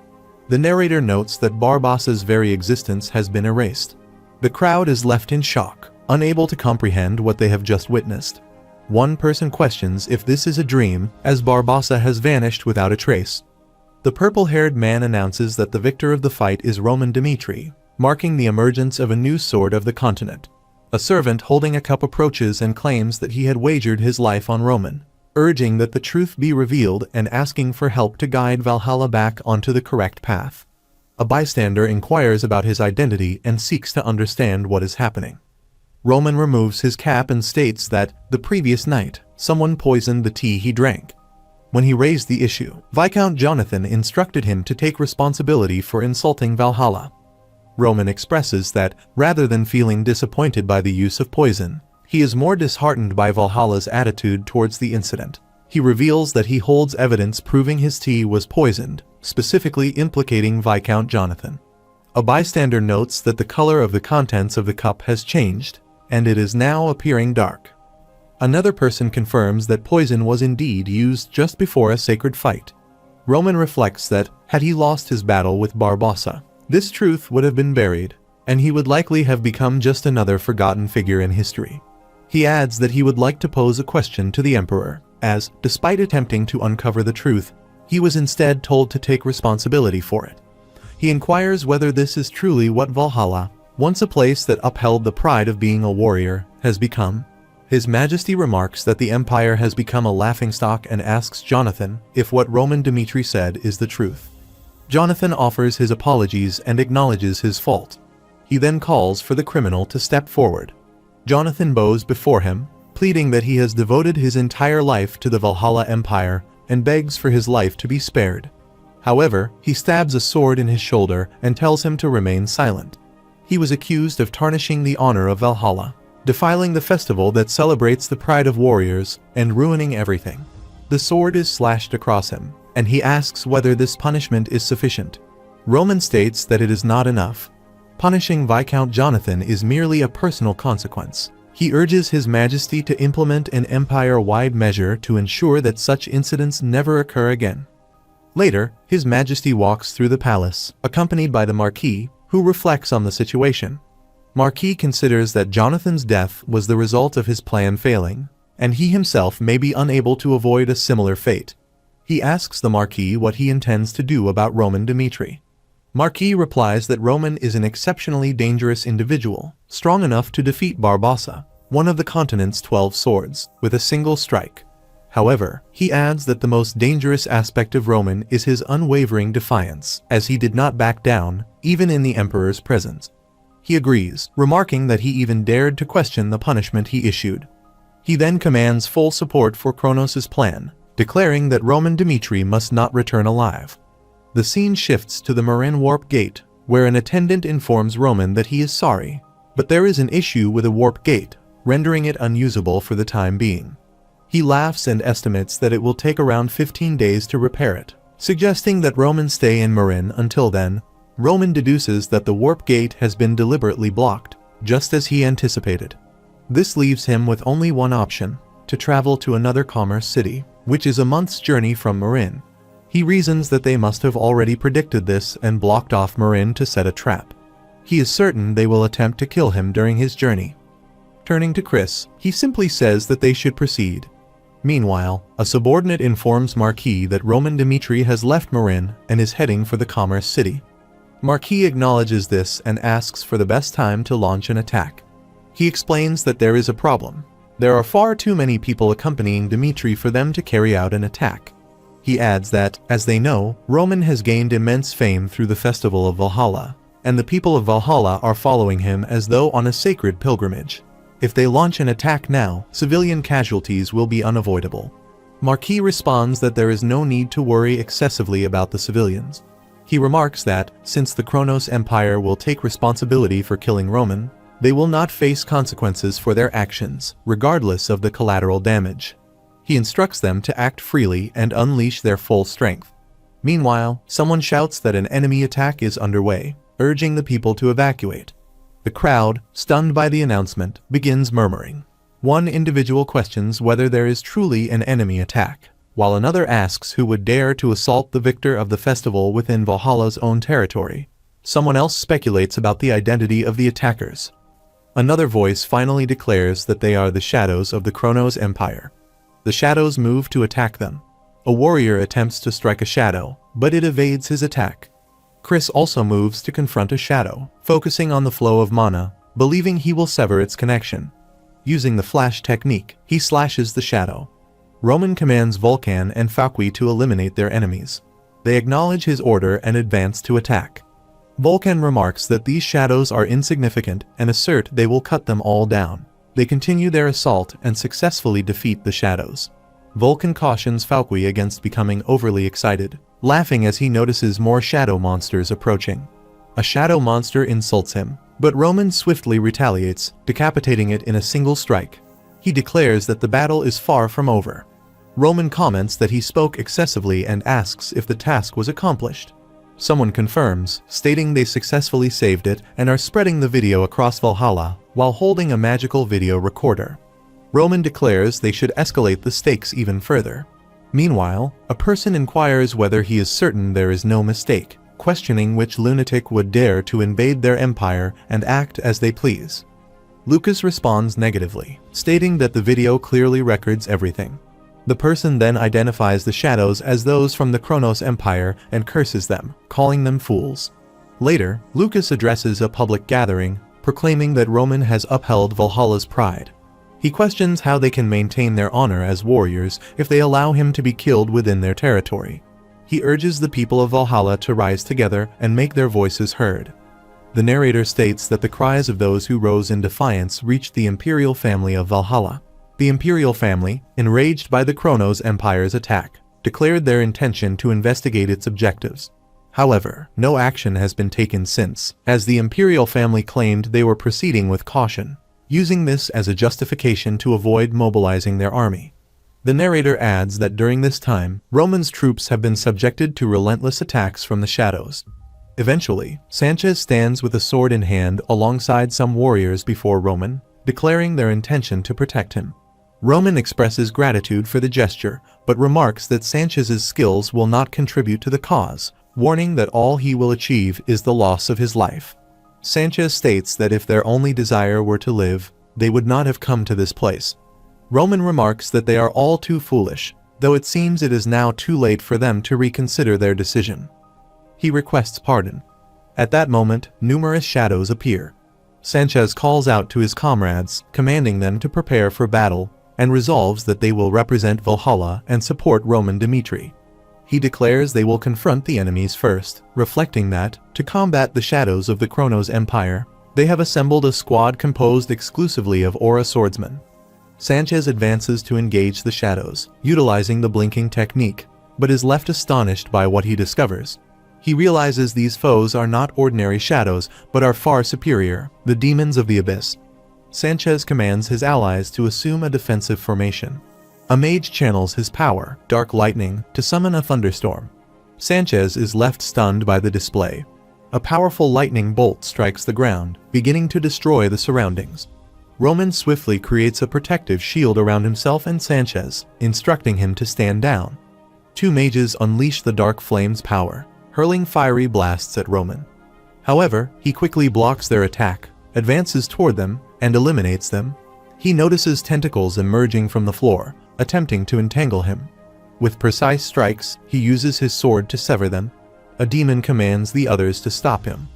The narrator notes that Barbossa's very existence has been erased. The crowd is left in shock, unable to comprehend what they have just witnessed. One person questions if this is a dream, as Barbossa has vanished without a trace. The purple-haired man announces that the victor of the fight is Roman Dimitri, marking the emergence of a new sword of the continent. A servant holding a cup approaches and claims that he had wagered his life on Roman, urging that the truth be revealed and asking for help to guide Valhalla back onto the correct path. A bystander inquires about his identity and seeks to understand what is happening. Roman removes his cap and states that, the previous night, someone poisoned the tea he drank. When he raised the issue, Viscount Jonathan instructed him to take responsibility for insulting Valhalla. Roman expresses that, rather than feeling disappointed by the use of poison, he is more disheartened by Valhalla's attitude towards the incident. He reveals that he holds evidence proving his tea was poisoned, specifically implicating Viscount Jonathan. A bystander notes that the color of the contents of the cup has changed, and it is now appearing dark. Another person confirms that poison was indeed used just before a sacred fight. Roman reflects that, had he lost his battle with Barbossa, this truth would have been buried, and he would likely have become just another forgotten figure in history. He adds that he would like to pose a question to the emperor, as, despite attempting to uncover the truth, he was instead told to take responsibility for it. He inquires whether this is truly what Valhalla, once a place that upheld the pride of being a warrior, has become. His Majesty remarks that the empire has become a laughingstock and asks Jonathan if what Roman Dimitri said is the truth. Jonathan offers his apologies and acknowledges his fault. He then calls for the criminal to step forward. Jonathan bows before him, pleading that he has devoted his entire life to the Valhalla Empire and begs for his life to be spared. However, he stabs a sword in his shoulder and tells him to remain silent. He was accused of tarnishing the honor of Valhalla, defiling the festival that celebrates the pride of warriors, and ruining everything. The sword is slashed across him, and he asks whether this punishment is sufficient. Roman states that it is not enough. Punishing Viscount Jonathan is merely a personal consequence. He urges His Majesty to implement an empire-wide measure to ensure that such incidents never occur again. Later, His Majesty walks through the palace, accompanied by the Marquis, who reflects on the situation. Marquis considers that Jonathan's death was the result of his plan failing, and he himself may be unable to avoid a similar fate. He asks the Marquis what he intends to do about Roman Dimitri. Marquis replies that Roman is an exceptionally dangerous individual, strong enough to defeat Barbarossa, one of the continent's 12 swords, with a single strike. However, he adds that the most dangerous aspect of Roman is his unwavering defiance, as he did not back down, even in the emperor's presence. He agrees, remarking that he even dared to question the punishment he issued. He then commands full support for Kronos' plan, declaring that Roman Dimitri must not return alive. The scene shifts to the Merin warp gate, where an attendant informs Roman that he is sorry, but there is an issue with a warp gate, rendering it unusable for the time being. He laughs and estimates that it will take around 15 days to repair it, suggesting that Roman stay in Merin until then. Roman deduces that the warp gate has been deliberately blocked, just as he anticipated. This leaves him with only one option: to travel to another commerce city, which is a month's journey from Merin. He reasons that they must have already predicted this and blocked off Merin to set a trap. He is certain they will attempt to kill him during his journey. Turning to Chris, he simply says that they should proceed. Meanwhile, a subordinate informs Marquis that Roman Dimitri has left Merin and is heading for the commerce city. Marquis acknowledges this and asks for the best time to launch an attack. He explains that there is a problem. There are far too many people accompanying Dimitri for them to carry out an attack. He adds that, as they know, Roman has gained immense fame through the festival of Valhalla, and the people of Valhalla are following him as though on a sacred pilgrimage. If they launch an attack now, civilian casualties will be unavoidable. Marquis responds that there is no need to worry excessively about the civilians. He remarks that, since the Kronos Empire will take responsibility for killing Roman, they will not face consequences for their actions, regardless of the collateral damage. He instructs them to act freely and unleash their full strength. Meanwhile, someone shouts that an enemy attack is underway, urging the people to evacuate. The crowd, stunned by the announcement, begins murmuring. One individual questions whether there is truly an enemy attack, while another asks who would dare to assault the victor of the festival within Valhalla's own territory. Someone else speculates about the identity of the attackers. Another voice finally declares that they are the shadows of the Kronos Empire. The shadows move to attack them. A warrior attempts to strike a shadow, but it evades his attack. Chris also moves to confront a shadow, focusing on the flow of mana, believing he will sever its connection. Using the flash technique, he slashes the shadow. Roman commands Vulcan and Fauqui to eliminate their enemies. They acknowledge his order and advance to attack. Vulcan remarks that these shadows are insignificant and assert they will cut them all down. They continue their assault and successfully defeat the shadows. Vulcan cautions Fauqui against becoming overly excited, laughing as he notices more shadow monsters approaching. A shadow monster insults him, but Roman swiftly retaliates, decapitating it in a single strike. He declares that the battle is far from over. Roman comments that he spoke excessively and asks if the task was accomplished. Someone confirms, stating they successfully saved it and are spreading the video across Valhalla while holding a magical video recorder. Roman declares they should escalate the stakes even further. Meanwhile, a person inquires whether he is certain there is no mistake, questioning which lunatic would dare to invade their empire and act as they please. Lucas responds negatively, stating that the video clearly records everything. The person then identifies the shadows as those from the Kronos Empire and curses them, calling them fools. Later, Lucas addresses a public gathering, proclaiming that Roman has upheld Valhalla's pride. He questions how they can maintain their honor as warriors if they allow him to be killed within their territory. He urges the people of Valhalla to rise together and make their voices heard. The narrator states that the cries of those who rose in defiance reached the imperial family of Valhalla. The imperial family, enraged by the Kronos Empire's attack, declared their intention to investigate its objectives. However, no action has been taken since, as the imperial family claimed they were proceeding with caution, using this as a justification to avoid mobilizing their army. The narrator adds that during this time, Roman's troops have been subjected to relentless attacks from the shadows. Eventually, Sanchez stands with a sword in hand alongside some warriors before Roman, declaring their intention to protect him. Roman expresses gratitude for the gesture, but remarks that Sanchez's skills will not contribute to the cause, warning that all he will achieve is the loss of his life. Sanchez states that if their only desire were to live, they would not have come to this place. Roman remarks that they are all too foolish, though it seems it is now too late for them to reconsider their decision. He requests pardon. At that moment, numerous shadows appear. Sanchez calls out to his comrades, commanding them to prepare for battle, and resolves that they will represent Valhalla and support Roman Dimitri. He declares they will confront the enemies first, reflecting that, to combat the shadows of the Kronos Empire, they have assembled a squad composed exclusively of Aura swordsmen. Sanchez advances to engage the shadows, utilizing the blinking technique, but is left astonished by what he discovers. He realizes these foes are not ordinary shadows, but are far superior, the demons of the abyss. Sanchez commands his allies to assume a defensive formation. A mage channels his power, Dark Lightning, to summon a thunderstorm. Sanchez is left stunned by the display. A powerful lightning bolt strikes the ground, beginning to destroy the surroundings. Roman swiftly creates a protective shield around himself and Sanchez, instructing him to stand down. Two mages unleash the Dark Flame's power, hurling fiery blasts at Roman. However, he quickly blocks their attack, advances toward them, and eliminates them. He notices tentacles emerging from the floor, attempting to entangle him. With precise strikes, he uses his sword to sever them. A demon commands the others to stop him.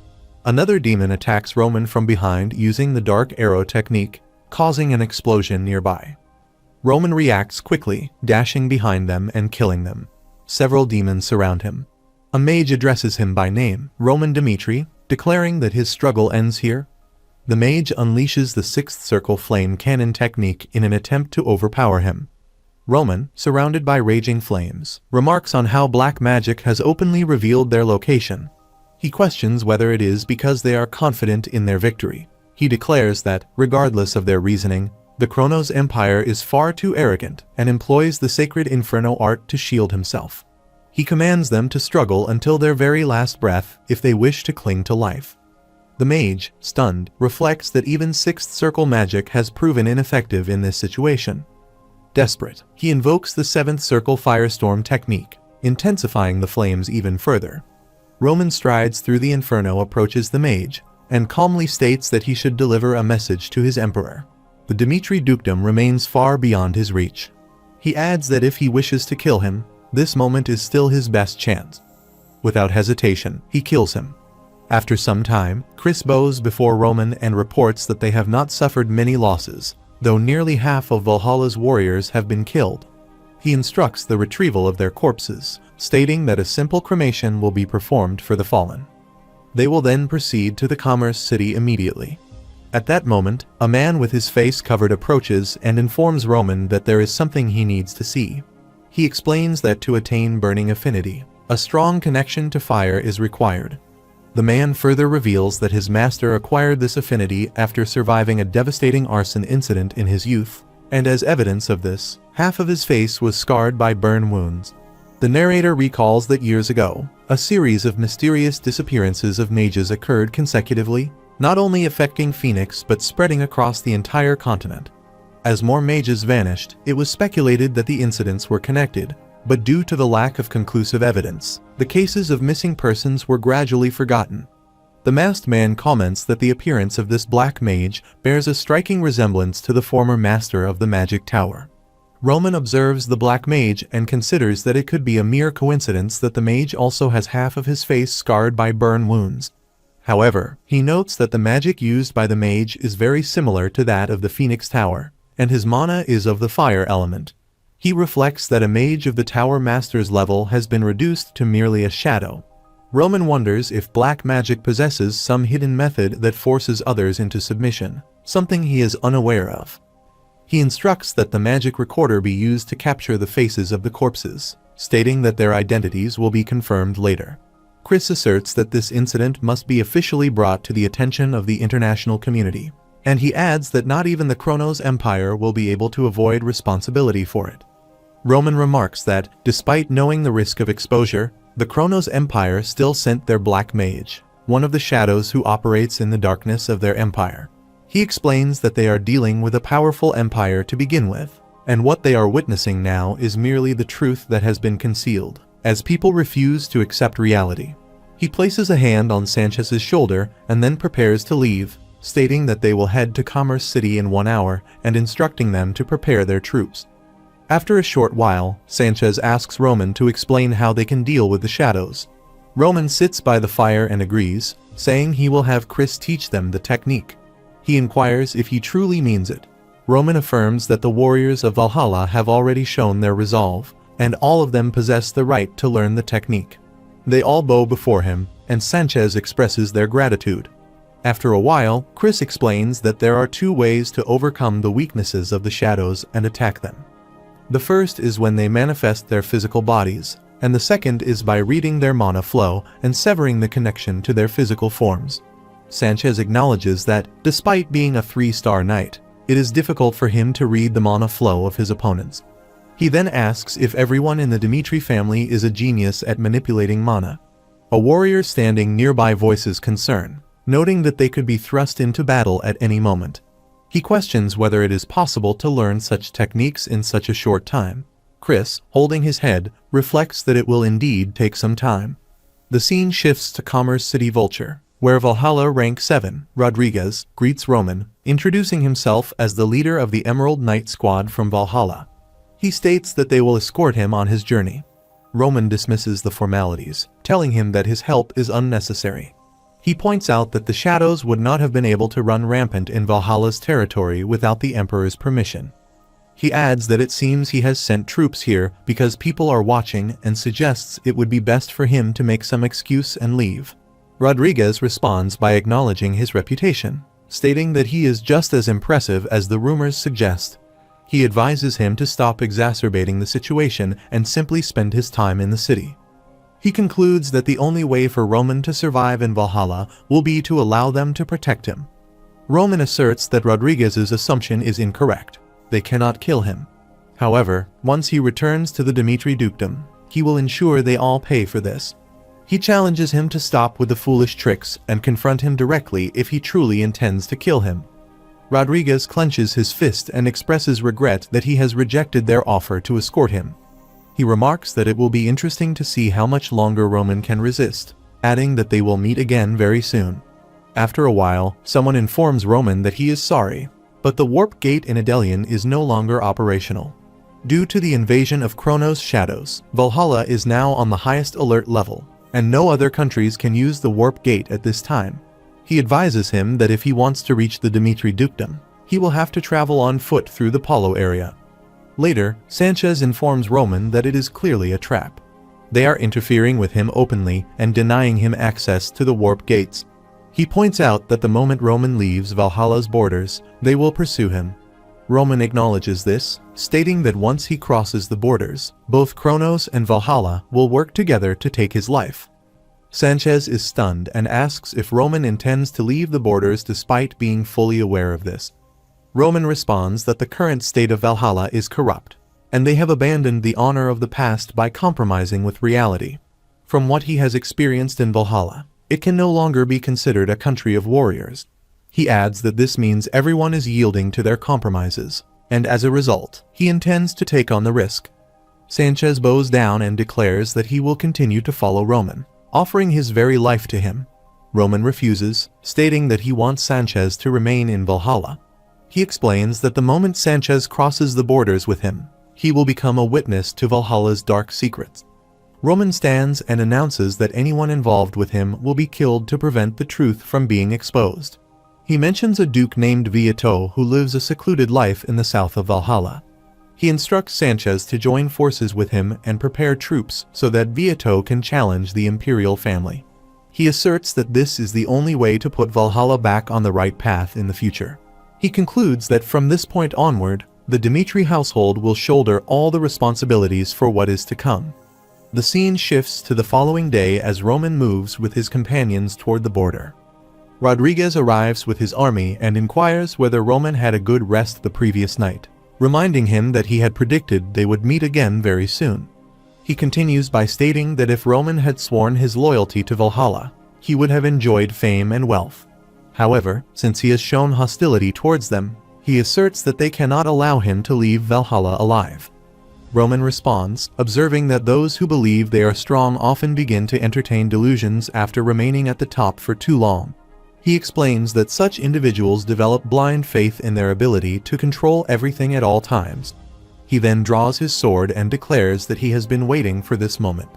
Another demon attacks Roman from behind using the dark arrow technique, causing an explosion nearby. Roman reacts quickly, dashing behind them and killing them. Several demons surround him. A mage addresses him by name, Roman Dimitri, declaring that his struggle ends here. The mage unleashes the Sixth Circle Flame Cannon technique in an attempt to overpower him. Roman, surrounded by raging flames, remarks on how black magic has openly revealed their location. He questions whether it is because they are confident in their victory. He declares that, regardless of their reasoning, the Kronos Empire is far too arrogant and employs the sacred Inferno art to shield himself. He commands them to struggle until their very last breath if they wish to cling to life. The mage, stunned, reflects that even Sixth Circle magic has proven ineffective in this situation. Desperate, he invokes the Seventh Circle Firestorm technique, intensifying the flames even further. Roman strides through the inferno, approaches the mage, and calmly states that he should deliver a message to his emperor. The Dimitri dukedom remains far beyond his reach. He adds that if he wishes to kill him, this moment is still his best chance. Without hesitation, he kills him. After some time, Chris bows before Roman and reports that they have not suffered many losses, though nearly half of Valhalla's warriors have been killed. He instructs the retrieval of their corpses, stating that a simple cremation will be performed for the fallen. They will then proceed to the Commerce City immediately. At that moment, a man with his face covered approaches and informs Roman that there is something he needs to see. He explains that to attain burning affinity, a strong connection to fire is required. The man further reveals that his master acquired this affinity after surviving a devastating arson incident in his youth, and as evidence of this, half of his face was scarred by burn wounds. The narrator recalls that years ago, a series of mysterious disappearances of mages occurred consecutively, not only affecting Phoenix but spreading across the entire continent. As more mages vanished, it was speculated that the incidents were connected, but due to the lack of conclusive evidence, the cases of missing persons were gradually forgotten. The masked man comments that the appearance of this black mage bears a striking resemblance to the former master of the Magic Tower. Roman observes the black mage and considers that it could be a mere coincidence that the mage also has half of his face scarred by burn wounds. However, he notes that the magic used by the mage is very similar to that of the Phoenix Tower, and his mana is of the fire element. He reflects that a mage of the Tower Master's level has been reduced to merely a shadow. Roman wonders if black magic possesses some hidden method that forces others into submission, something he is unaware of. He instructs that the magic recorder be used to capture the faces of the corpses, stating that their identities will be confirmed later. Chris asserts that this incident must be officially brought to the attention of the international community, and he adds that not even the Kronos Empire will be able to avoid responsibility for it. Roman remarks that, despite knowing the risk of exposure, the Kronos Empire still sent their Black Mage, one of the shadows who operates in the darkness of their empire. He explains that they are dealing with a powerful empire to begin with, and what they are witnessing now is merely the truth that has been concealed, as people refuse to accept reality. He places a hand on Sanchez's shoulder and then prepares to leave, stating that they will head to Commerce City in 1 hour and instructing them to prepare their troops. After a short while, Sanchez asks Roman to explain how they can deal with the shadows. Roman sits by the fire and agrees, saying he will have Chris teach them the technique. He inquires if he truly means it. Roman affirms that the warriors of Valhalla have already shown their resolve, and all of them possess the right to learn the technique. They all bow before him, and Sanchez expresses their gratitude. After a while, Chris explains that there are 2 ways to overcome the weaknesses of the shadows and attack them. The first is when they manifest their physical bodies, and the second is by reading their mana flow and severing the connection to their physical forms. Sanchez acknowledges that, despite being a 3-star knight, it is difficult for him to read the mana flow of his opponents. He then asks if everyone in the Dimitri family is a genius at manipulating mana. A warrior standing nearby voices concern, noting that they could be thrust into battle at any moment. He questions whether it is possible to learn such techniques in such a short time. Chris, holding his head, reflects that it will indeed take some time. The scene shifts to Commerce City Vulture, where Valhalla Rank 7, Rodriguez, greets Roman, introducing himself as the leader of the Emerald Knight Squad from Valhalla. He states that they will escort him on his journey. Roman dismisses the formalities, telling him that his help is unnecessary. He points out that the shadows would not have been able to run rampant in Valhalla's territory without the Emperor's permission. He adds that it seems he has sent troops here because people are watching and suggests it would be best for him to make some excuse and leave. Rodriguez responds by acknowledging his reputation, stating that he is just as impressive as the rumors suggest. He advises him to stop exacerbating the situation and simply spend his time in the city. He concludes that the only way for Roman to survive in Valhalla will be to allow them to protect him. Roman asserts that Rodriguez's assumption is incorrect. They cannot kill him. However, once he returns to the Dimitri dukedom, he will ensure they all pay for this. He challenges him to stop with the foolish tricks and confront him directly if he truly intends to kill him. Rodriguez clenches his fist and expresses regret that he has rejected their offer to escort him. He remarks that it will be interesting to see how much longer Roman can resist, adding that they will meet again very soon. After a while, someone informs Roman that he is sorry, but the warp gate in Edelion is no longer operational. Due to the invasion of Kronos shadows, Valhalla is now on the highest alert level, and no other countries can use the warp gate at this time. He advises him that if he wants to reach the Dimitri dukedom, he will have to travel on foot through the Polo area. Later, Sanchez informs Roman that it is clearly a trap. They are interfering with him openly and denying him access to the warp gates. He points out that the moment Roman leaves Valhalla's borders, they will pursue him. Roman acknowledges this, stating that once he crosses the borders, both Kronos and Valhalla will work together to take his life. Sanchez is stunned and asks if Roman intends to leave the borders despite being fully aware of this. Roman responds that the current state of Valhalla is corrupt, and they have abandoned the honor of the past by compromising with reality. From what he has experienced in Valhalla, it can no longer be considered a country of warriors. He adds that this means everyone is yielding to their compromises, and as a result, he intends to take on the risk. Sanchez bows down and declares that he will continue to follow Roman, offering his very life to him. Roman refuses, stating that he wants Sanchez to remain in Valhalla. He explains that the moment Sanchez crosses the borders with him, he will become a witness to Valhalla's dark secrets. Roman stands and announces that anyone involved with him will be killed to prevent the truth from being exposed. He mentions a duke named Viato who lives a secluded life in the south of Valhalla. He instructs Sanchez to join forces with him and prepare troops so that Viato can challenge the imperial family. He asserts that this is the only way to put Valhalla back on the right path in the future. He concludes that from this point onward, the Dimitri household will shoulder all the responsibilities for what is to come. The scene shifts to the following day as Roman moves with his companions toward the border. Rodriguez arrives with his army and inquires whether Roman had a good rest the previous night, reminding him that he had predicted they would meet again very soon. He continues by stating that if Roman had sworn his loyalty to Valhalla, he would have enjoyed fame and wealth. However, since he has shown hostility towards them, he asserts that they cannot allow him to leave Valhalla alive. Roman responds, observing that those who believe they are strong often begin to entertain delusions after remaining at the top for too long. He explains that such individuals develop blind faith in their ability to control everything at all times. He then draws his sword and declares that he has been waiting for this moment.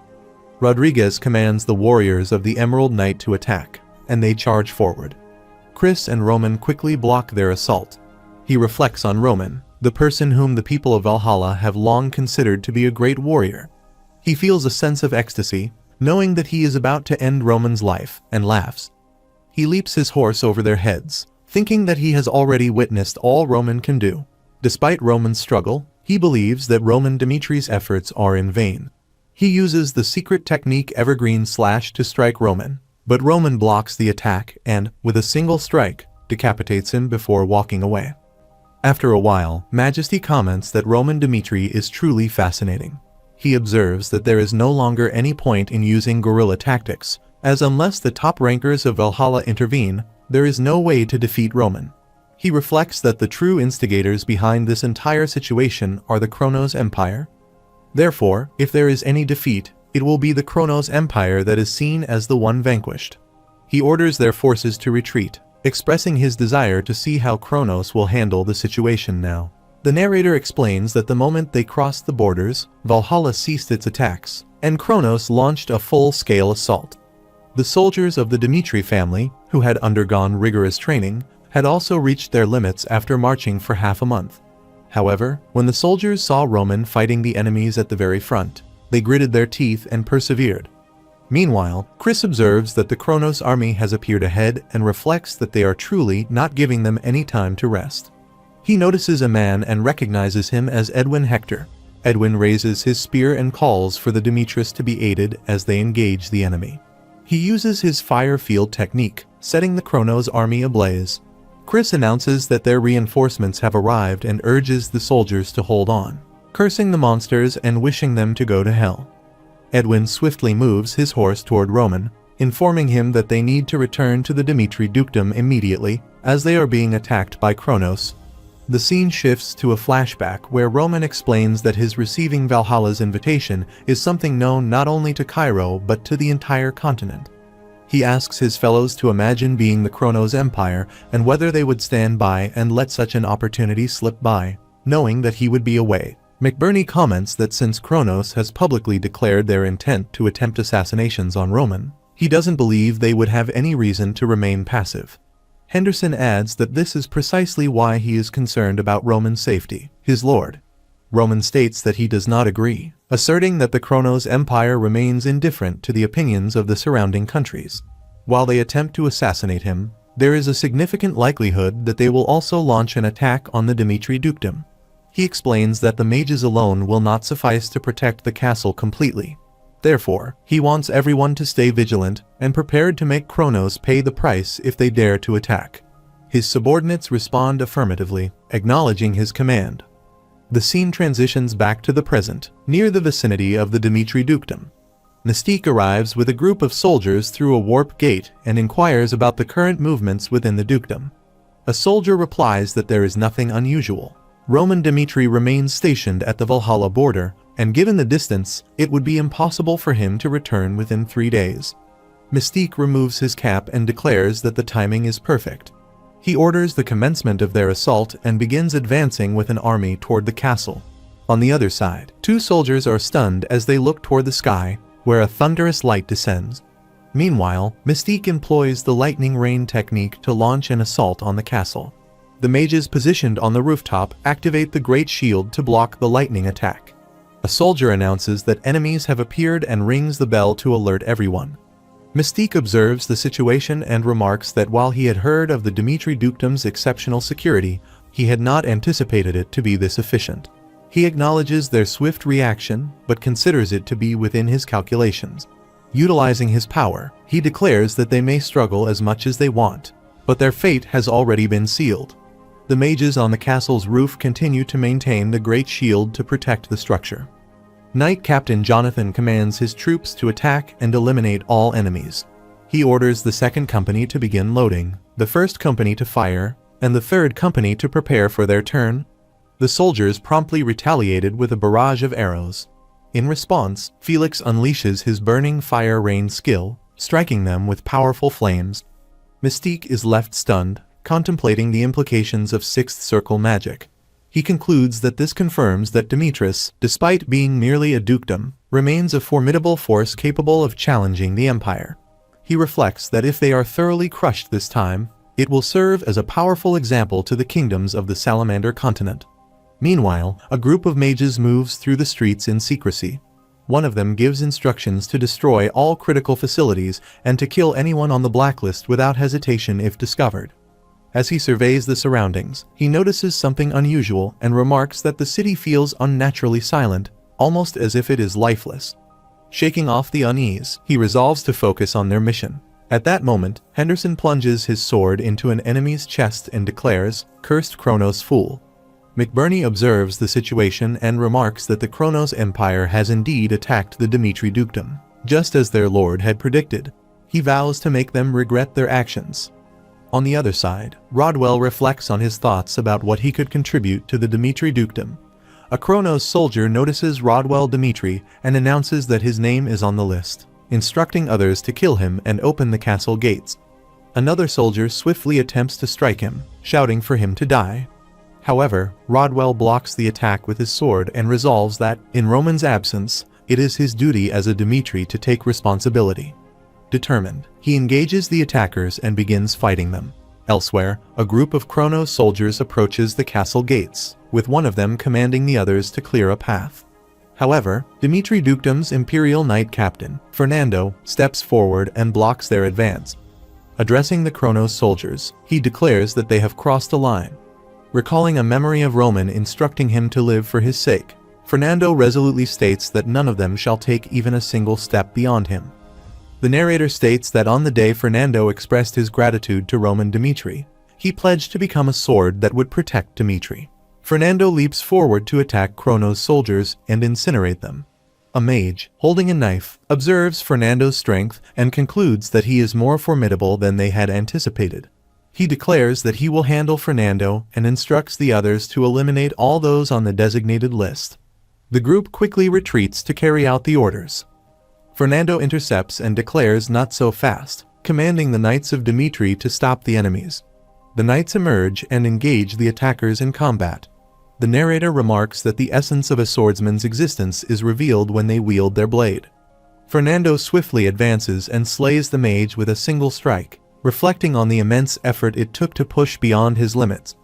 Rodriguez commands the warriors of the Emerald Knight to attack, and they charge forward. Chris and Roman quickly block their assault. He reflects on Roman, the person whom the people of Valhalla have long considered to be a great warrior. He feels a sense of ecstasy, knowing that he is about to end Roman's life, and laughs. He leaps his horse over their heads, thinking that he has already witnessed all Roman can do. Despite Roman's struggle, he believes that Roman Dimitri's efforts are in vain. He uses the secret technique Evergreen Slash to strike Roman, but Roman blocks the attack and, with a single strike, decapitates him before walking away. After a while, Majesty comments that Roman Dimitri is truly fascinating. He observes that there is no longer any point in using guerrilla tactics, as unless the top rankers of Valhalla intervene, there is no way to defeat Roman. He reflects that the true instigators behind this entire situation are the Kronos Empire. Therefore, if there is any defeat, it will be the Kronos Empire that is seen as the one vanquished. He orders their forces to retreat, expressing his desire to see how Kronos will handle the situation now. The narrator explains that the moment they crossed the borders, Valhalla ceased its attacks, and Kronos launched a full-scale assault. The soldiers of the Dimitri family, who had undergone rigorous training, had also reached their limits after marching for half a month. However, when the soldiers saw Roman fighting the enemies at the very front, they gritted their teeth and persevered. Meanwhile, Chris observes that the Kronos army has appeared ahead and reflects that they are truly not giving them any time to rest. He notices a man and recognizes him as Edwin Hector. Edwin raises his spear and calls for the Dimitris to be aided as they engage the enemy. He uses his fire field technique, setting the Kronos army ablaze. Chris announces that their reinforcements have arrived and urges the soldiers to hold on, cursing the monsters and wishing them to go to hell. Edwin swiftly moves his horse toward Roman, informing him that they need to return to the Dimitri dukedom immediately, as they are being attacked by Kronos. The scene shifts to a flashback where Roman explains that his receiving Valhalla's invitation is something known not only to Cairo but to the entire continent. He asks his fellows to imagine being the Kronos Empire and whether they would stand by and let such an opportunity slip by, knowing that he would be away. McBurney comments that since Kronos has publicly declared their intent to attempt assassinations on Roman, he doesn't believe they would have any reason to remain passive. Henderson adds that this is precisely why he is concerned about Roman's safety, his lord. Roman states that he does not agree, asserting that the Kronos Empire remains indifferent to the opinions of the surrounding countries. While they attempt to assassinate him, there is a significant likelihood that they will also launch an attack on the Dimitri dukedom. He explains that the mages alone will not suffice to protect the castle completely. Therefore, he wants everyone to stay vigilant and prepared to make Kronos pay the price if they dare to attack. His subordinates respond affirmatively, acknowledging his command. The scene transitions back to the present, near the vicinity of the Dimitri dukedom. Mystique arrives with a group of soldiers through a warp gate and inquires about the current movements within the dukedom. A soldier replies that there is nothing unusual. Roman Dimitri remains stationed at the Valhalla border, and given the distance, it would be impossible for him to return within 3 days. Mystique removes his cap and declares that the timing is perfect. He orders the commencement of their assault and begins advancing with an army toward the castle. On the other side, 2 soldiers are stunned as they look toward the sky, where a thunderous light descends. Meanwhile, Mystique employs the lightning rain technique to launch an assault on the castle. The mages positioned on the rooftop activate the Great Shield to block the lightning attack. A soldier announces that enemies have appeared and rings the bell to alert everyone. Mystique observes the situation and remarks that while he had heard of the Dimitri dukedom's exceptional security, he had not anticipated it to be this efficient. He acknowledges their swift reaction, but considers it to be within his calculations. Utilizing his power, he declares that they may struggle as much as they want, but their fate has already been sealed. The mages on the castle's roof continue to maintain the great shield to protect the structure. Knight Captain Jonathan commands his troops to attack and eliminate all enemies. He orders the second company to begin loading, the first company to fire, and the third company to prepare for their turn. The soldiers promptly retaliated with a barrage of arrows. In response, Felix unleashes his burning fire rain skill, striking them with powerful flames. Mystique is left stunned, contemplating the implications of Sixth Circle magic. He concludes that this confirms that Demetrius, despite being merely a dukedom, remains a formidable force capable of challenging the Empire. He reflects that if they are thoroughly crushed this time, it will serve as a powerful example to the kingdoms of the Salamander continent. Meanwhile, a group of mages moves through the streets in secrecy. One of them gives instructions to destroy all critical facilities and to kill anyone on the blacklist without hesitation if discovered. As he surveys the surroundings, he notices something unusual and remarks that the city feels unnaturally silent, almost as if it is lifeless. Shaking off the unease, he resolves to focus on their mission. At that moment, Henderson plunges his sword into an enemy's chest and declares, "Cursed Kronos fool." McBurney observes the situation and remarks that the Kronos Empire has indeed attacked the Dimitri dukedom, just as their lord had predicted. He vows to make them regret their actions. On the other side, Rodwell reflects on his thoughts about what he could contribute to the Dimitri dukedom. A Kronos soldier notices Rodwell Dimitri and announces that his name is on the list, instructing others to kill him and open the castle gates. Another soldier swiftly attempts to strike him, shouting for him to die. However, Rodwell blocks the attack with his sword and resolves that, in Roman's absence, it is his duty as a Dimitri to take responsibility. Determined, he engages the attackers and begins fighting them. Elsewhere, a group of Kronos soldiers approaches the castle gates, with one of them commanding the others to clear a path. However, Dimitri dukedom's Imperial Knight Captain, Fernando, steps forward and blocks their advance. Addressing the Kronos soldiers, he declares that they have crossed a line. Recalling a memory of Roman instructing him to live for his sake, Fernando resolutely states that none of them shall take even a single step beyond him. The narrator states that on the day Fernando expressed his gratitude to Roman Dimitri, he pledged to become a sword that would protect Dimitri. Fernando leaps forward to attack Kronos soldiers and incinerate them. A mage, holding a knife, observes Fernando's strength and concludes that he is more formidable than they had anticipated. He declares that he will handle Fernando and instructs the others to eliminate all those on the designated list. The group quickly retreats to carry out the orders. Fernando intercepts and declares not so fast, commanding the Knights of Dimitri to stop the enemies. The knights emerge and engage the attackers in combat. The narrator remarks that the essence of a swordsman's existence is revealed when they wield their blade. Fernando swiftly advances and slays the mage with a single strike, reflecting on the immense effort it took to push beyond his limits.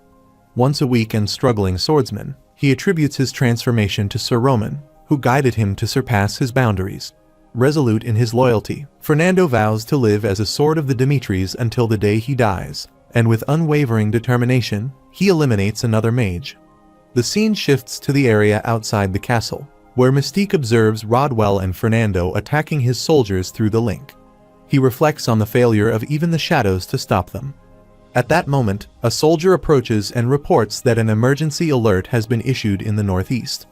Once a weak and struggling swordsman, he attributes his transformation to Sir Roman, who guided him to surpass his boundaries. Resolute in his loyalty, Fernando vows to live as a sword of the Dimitris until the day he dies, and with unwavering determination, he eliminates another mage. The scene shifts to the area outside the castle, where Mystique observes Rodwell and Fernando attacking his soldiers through the link. He reflects on the failure of even the shadows to stop them. At that moment, a soldier approaches and reports that an emergency alert has been issued in the northeast.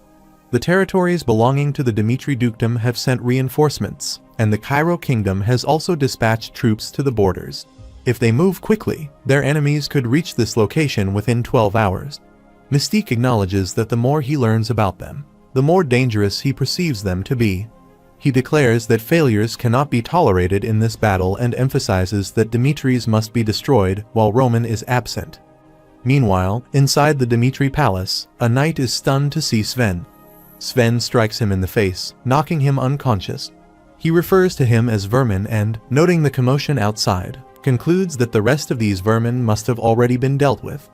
The territories belonging to the Dimitri dukedom have sent reinforcements, and the Cairo kingdom has also dispatched troops to the borders. If they move quickly, their enemies could reach this location within 12 hours. Mystique acknowledges that the more he learns about them, the more dangerous he perceives them to be. He declares that failures cannot be tolerated in this battle and emphasizes that Dimitris must be destroyed while Roman is absent. Meanwhile, inside the Dimitri palace, a knight is stunned to see Sven. Sven strikes him in the face, knocking him unconscious. He refers to him as vermin and, noting the commotion outside, concludes that the rest of these vermin must have already been dealt with.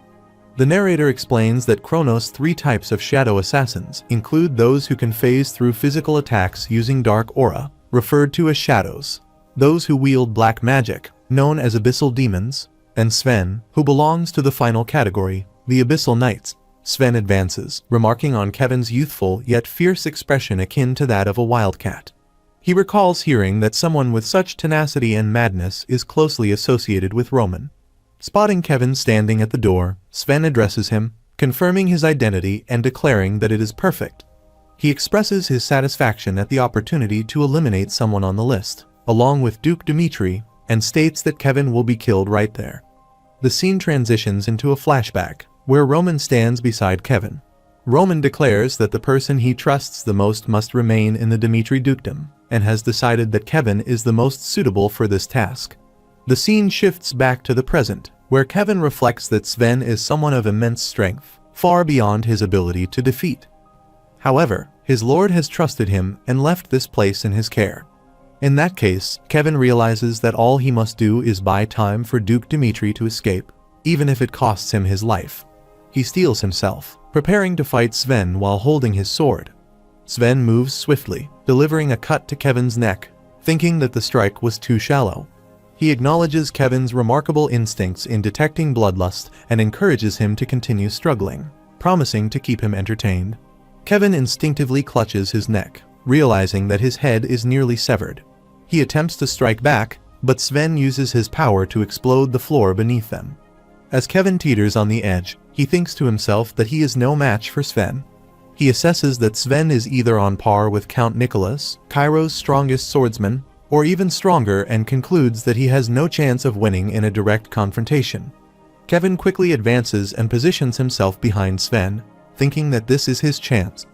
The narrator explains that Kronos' 3 types of shadow assassins include those who can phase through physical attacks using dark aura, referred to as shadows, those who wield black magic, known as abyssal demons, and Sven, who belongs to the final category, the abyssal knights. Sven advances, remarking on Kevin's youthful yet fierce expression akin to that of a wildcat. He recalls hearing that someone with such tenacity and madness is closely associated with Roman. Spotting Kevin standing at the door, Sven addresses him, confirming his identity and declaring that it is perfect. He expresses his satisfaction at the opportunity to eliminate someone on the list, along with Duke Dimitri, and states that Kevin will be killed right there. The scene transitions into a flashback, where Roman stands beside Kevin. Roman declares that the person he trusts the most must remain in the Dimitri dukedom, and has decided that Kevin is the most suitable for this task. The scene shifts back to the present, where Kevin reflects that Sven is someone of immense strength, far beyond his ability to defeat. However, his lord has trusted him and left this place in his care. In that case, Kevin realizes that all he must do is buy time for Duke Dimitri to escape, even if it costs him his life. He steels himself, preparing to fight Sven while holding his sword. Sven moves swiftly, delivering a cut to Kevin's neck, thinking that the strike was too shallow. He acknowledges Kevin's remarkable instincts in detecting bloodlust and encourages him to continue struggling, promising to keep him entertained. Kevin instinctively clutches his neck, realizing that his head is nearly severed. He attempts to strike back, but Sven uses his power to explode the floor beneath them. As Kevin teeters on the edge, he thinks to himself that he is no match for Sven. He assesses that Sven is either on par with Count Nicholas, Cairo's strongest swordsman, or even stronger, and concludes that he has no chance of winning in a direct confrontation. Kevin quickly advances and positions himself behind Sven, thinking that this is his chance.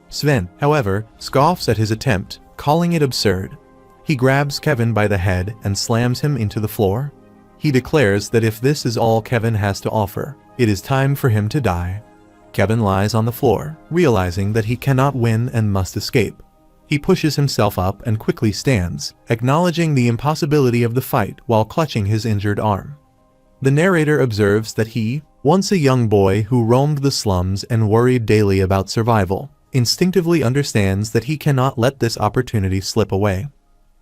Sven, however, scoffs at his attempt, calling it absurd. He grabs Kevin by the head and slams him into the floor. He declares that if this is all Kevin has to offer, it is time for him to die. Kevin lies on the floor, realizing that he cannot win and must escape. He pushes himself up and quickly stands, acknowledging the impossibility of the fight while clutching his injured arm. The narrator observes that he, once a young boy who roamed the slums and worried daily about survival, instinctively understands that he cannot let this opportunity slip away.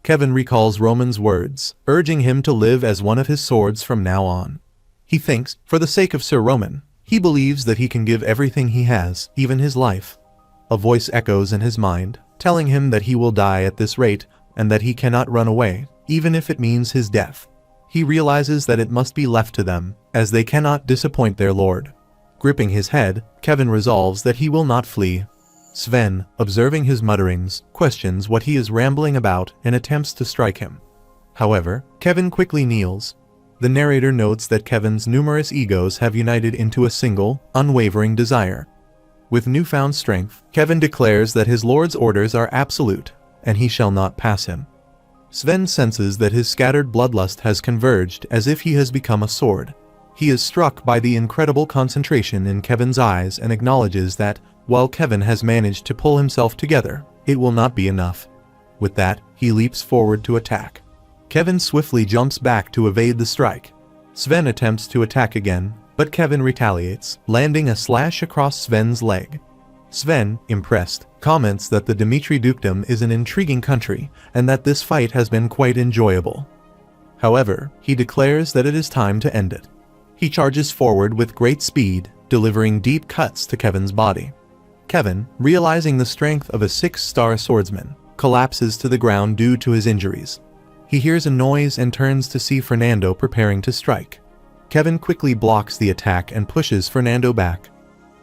Kevin recalls Roman's words, urging him to live as one of his swords from now on. He thinks, for the sake of Sir Roman, he believes that he can give everything he has, even his life. A voice echoes in his mind, telling him that he will die at this rate, and that he cannot run away, even if it means his death. He realizes that it must be left to them, as they cannot disappoint their lord. Gripping his head, Kevin resolves that he will not flee. Sven, observing his mutterings, questions what he is rambling about and attempts to strike him. However, Kevin quickly kneels. The narrator notes that Kevin's numerous egos have united into a single, unwavering desire. With newfound strength, Kevin declares that his lord's orders are absolute, and he shall not pass him. Sven senses that his scattered bloodlust has converged as if he has become a sword. He is struck by the incredible concentration in Kevin's eyes and acknowledges that, while Kevin has managed to pull himself together, it will not be enough. With that, he leaps forward to attack. Kevin swiftly jumps back to evade the strike. Sven attempts to attack again, but Kevin retaliates, landing a slash across Sven's leg. Sven, impressed, comments that the Dimitri dukedom is an intriguing country and that this fight has been quite enjoyable. However, he declares that it is time to end it. He charges forward with great speed, delivering deep cuts to Kevin's body. Kevin, realizing the strength of a 6-star swordsman, collapses to the ground due to his injuries. He hears a noise and turns to see Fernando preparing to strike. Kevin quickly blocks the attack and pushes Fernando back.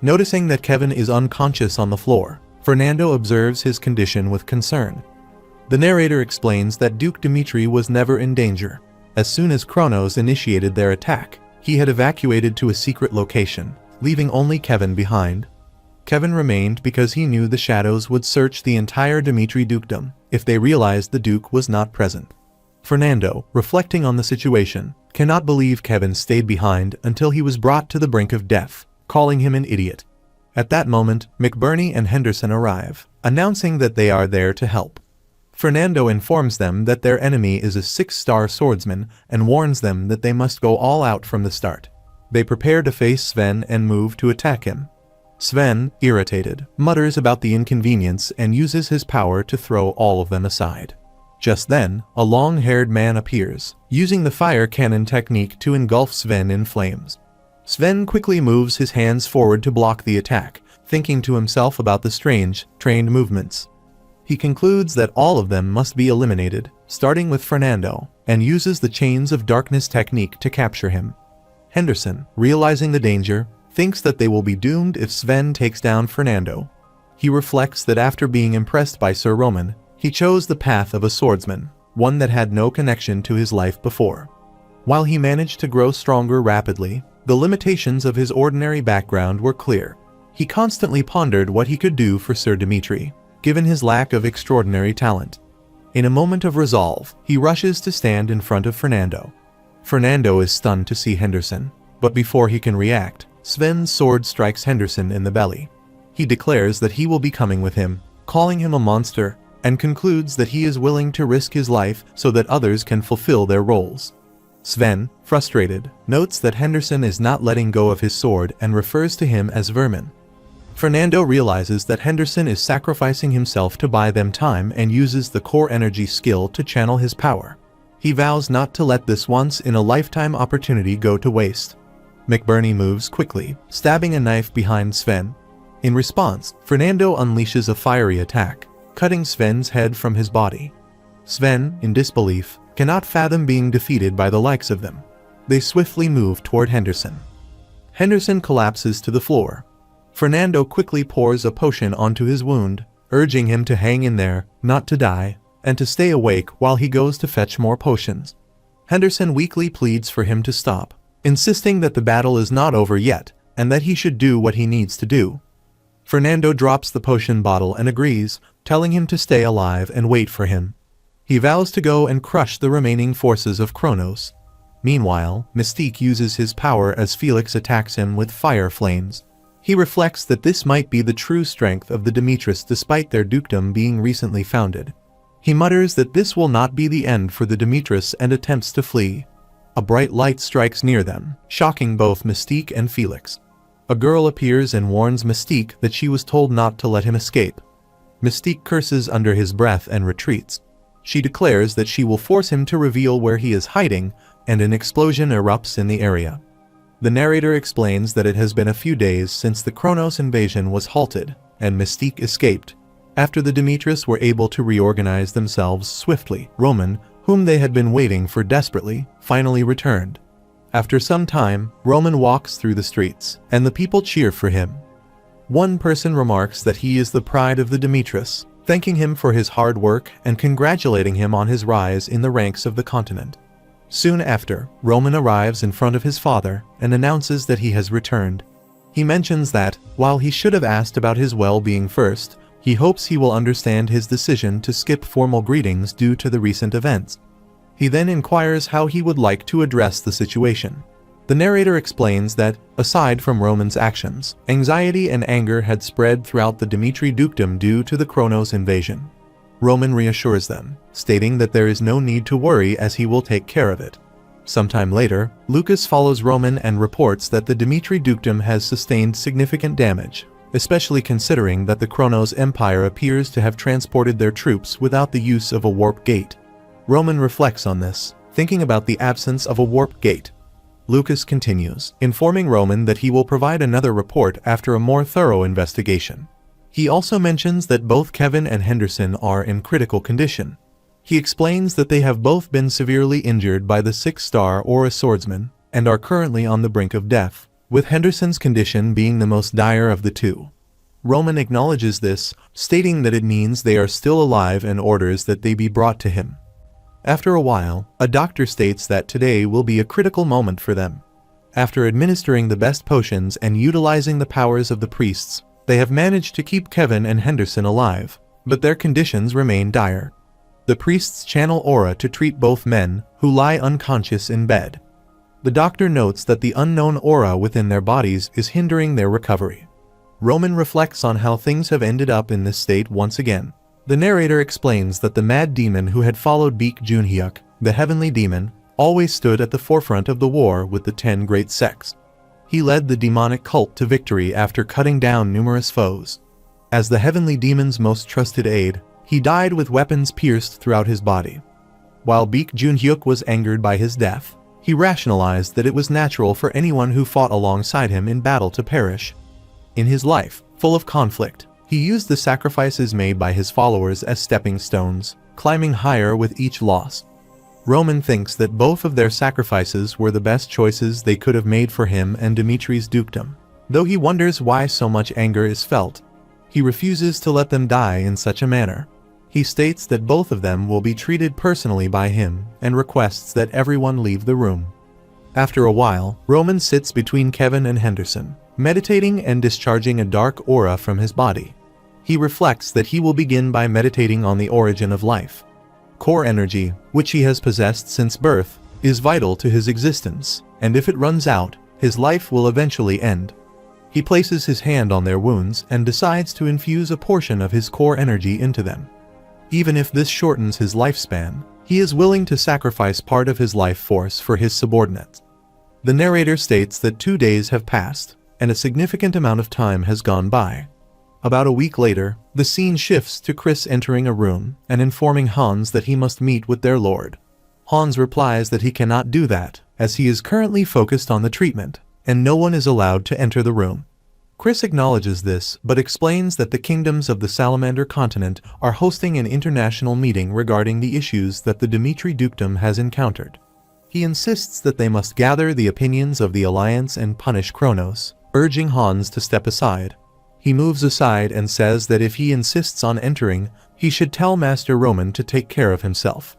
Noticing that Kevin is unconscious on the floor, Fernando observes his condition with concern. The narrator explains that Duke Dimitri was never in danger. As soon as Kronos initiated their attack, he had evacuated to a secret location, leaving only Kevin behind. Kevin remained because he knew the shadows would search the entire Dimitri dukedom if they realized the Duke was not present. Fernando, reflecting on the situation, cannot believe Kevin stayed behind until he was brought to the brink of death, calling him an idiot. At that moment, McBurney and Henderson arrive, announcing that they are there to help. Fernando informs them that their enemy is a 6-star swordsman and warns them that they must go all out from the start. They prepare to face Sven and move to attack him. Sven, irritated, mutters about the inconvenience and uses his power to throw all of them aside. Just then, a long-haired man appears, using the fire cannon technique to engulf Sven in flames. Sven quickly moves his hands forward to block the attack, thinking to himself about the strange, trained movements. He concludes that all of them must be eliminated, starting with Fernando, and uses the Chains of Darkness technique to capture him. Henderson, realizing the danger, thinks that they will be doomed if Sven takes down Fernando. He reflects that after being impressed by Sir Roman, he chose the path of a swordsman, one that had no connection to his life before. While he managed to grow stronger rapidly, the limitations of his ordinary background were clear. He constantly pondered what he could do for Sir Dimitri, given his lack of extraordinary talent. In a moment of resolve, he rushes to stand in front of Fernando. Fernando is stunned to see Henderson, but before he can react, Sven's sword strikes Henderson in the belly. He declares that he will be coming with him, calling him a monster, and concludes that he is willing to risk his life so that others can fulfill their roles. Sven, frustrated, notes that Henderson is not letting go of his sword and refers to him as vermin. Fernando realizes that Henderson is sacrificing himself to buy them time and uses the core energy skill to channel his power. He vows not to let this once-in-a-lifetime opportunity go to waste. McBurney moves quickly, stabbing a knife behind Sven. In response, Fernando unleashes a fiery attack, cutting Sven's head from his body. Sven, in disbelief, cannot fathom being defeated by the likes of them. They swiftly move toward Henderson. Henderson collapses to the floor. Fernando quickly pours a potion onto his wound, urging him to hang in there, not to die, and to stay awake while he goes to fetch more potions. Henderson weakly pleads for him to stop, insisting that the battle is not over yet, and that he should do what he needs to do. Fernando drops the potion bottle and agrees, telling him to stay alive and wait for him. He vows to go and crush the remaining forces of Kronos. Meanwhile, Mystique uses his power as Felix attacks him with fire flames. He reflects that this might be the true strength of the Dimitris despite their dukedom being recently founded. He mutters that this will not be the end for the Dimitris and attempts to flee. A bright light strikes near them, shocking both Mystique and Felix. A girl appears and warns Mystique that she was told not to let him escape. Mystique curses under his breath and retreats. She declares that she will force him to reveal where he is hiding, and an explosion erupts in the area. The narrator explains that it has been a few days since the Kronos invasion was halted, and Mystique escaped. After the Dimitris were able to reorganize themselves swiftly, Roman, whom they had been waiting for desperately, finally returned. After some time, Roman walks through the streets, and the people cheer for him. One person remarks that he is the pride of the Dimitris, thanking him for his hard work and congratulating him on his rise in the ranks of the continent. Soon after, Roman arrives in front of his father and announces that he has returned. He mentions that, while he should have asked about his well-being first, he hopes he will understand his decision to skip formal greetings due to the recent events. He then inquires how he would like to address the situation. The narrator explains that, aside from Roman's actions, anxiety and anger had spread throughout the Dimitri dukedom due to the Kronos invasion. Roman reassures them, stating that there is no need to worry as he will take care of it. Sometime later, Lucas follows Roman and reports that the Dimitri dukedom has sustained significant damage, especially considering that the Kronos Empire appears to have transported their troops without the use of a warp gate. Roman reflects on this, thinking about the absence of a warp gate. Lucas continues, informing Roman that he will provide another report after a more thorough investigation. He also mentions that both Kevin and Henderson are in critical condition. He explains that they have both been severely injured by the 6-star Aura swordsman and are currently on the brink of death, with Henderson's condition being the most dire of the two. Roman acknowledges this, stating that it means they are still alive and orders that they be brought to him. After a while, a doctor states that today will be a critical moment for them. After administering the best potions and utilizing the powers of the priests, they have managed to keep Kevin and Henderson alive, but their conditions remain dire. The priests channel aura to treat both men, who lie unconscious in bed. The doctor notes that the unknown aura within their bodies is hindering their recovery. Roman reflects on how things have ended up in this state once again. The narrator explains that the mad demon who had followed Beek Junhyuk, the heavenly demon, always stood at the forefront of the war with the 10 great sects. He led the demonic cult to victory after cutting down numerous foes. As the heavenly demon's most trusted aide, he died with weapons pierced throughout his body. While Beek Junhyuk was angered by his death, He rationalized that it was natural for anyone who fought alongside him in battle to perish. In his life, full of conflict, he used the sacrifices made by his followers as stepping stones, climbing higher with each loss. Roman thinks that both of their sacrifices were the best choices they could have made for him and Dimitri's dukedom. Though he wonders why so much anger is felt, he refuses to let them die in such a manner. He states that both of them will be treated personally by him and requests that everyone leave the room. After a while, Roman sits between Kevin and Henderson, meditating and discharging a dark aura from his body. He reflects that he will begin by meditating on the origin of life. Core energy, which he has possessed since birth, is vital to his existence, and if it runs out, his life will eventually end. He places his hand on their wounds and decides to infuse a portion of his core energy into them. Even if this shortens his lifespan, he is willing to sacrifice part of his life force for his subordinates. The narrator states that 2 days have passed, and a significant amount of time has gone by. About a week later, the scene shifts to Chris entering a room and informing Hans that he must meet with their lord. Hans replies that he cannot do that, as he is currently focused on the treatment, and no one is allowed to enter the room. Chris acknowledges this, but explains that the kingdoms of the Salamander continent are hosting an international meeting regarding the issues that the Dimitri dukedom has encountered. He insists that they must gather the opinions of the Alliance and punish Kronos, urging Hans to step aside. He moves aside and says that if he insists on entering, he should tell Master Roman to take care of himself.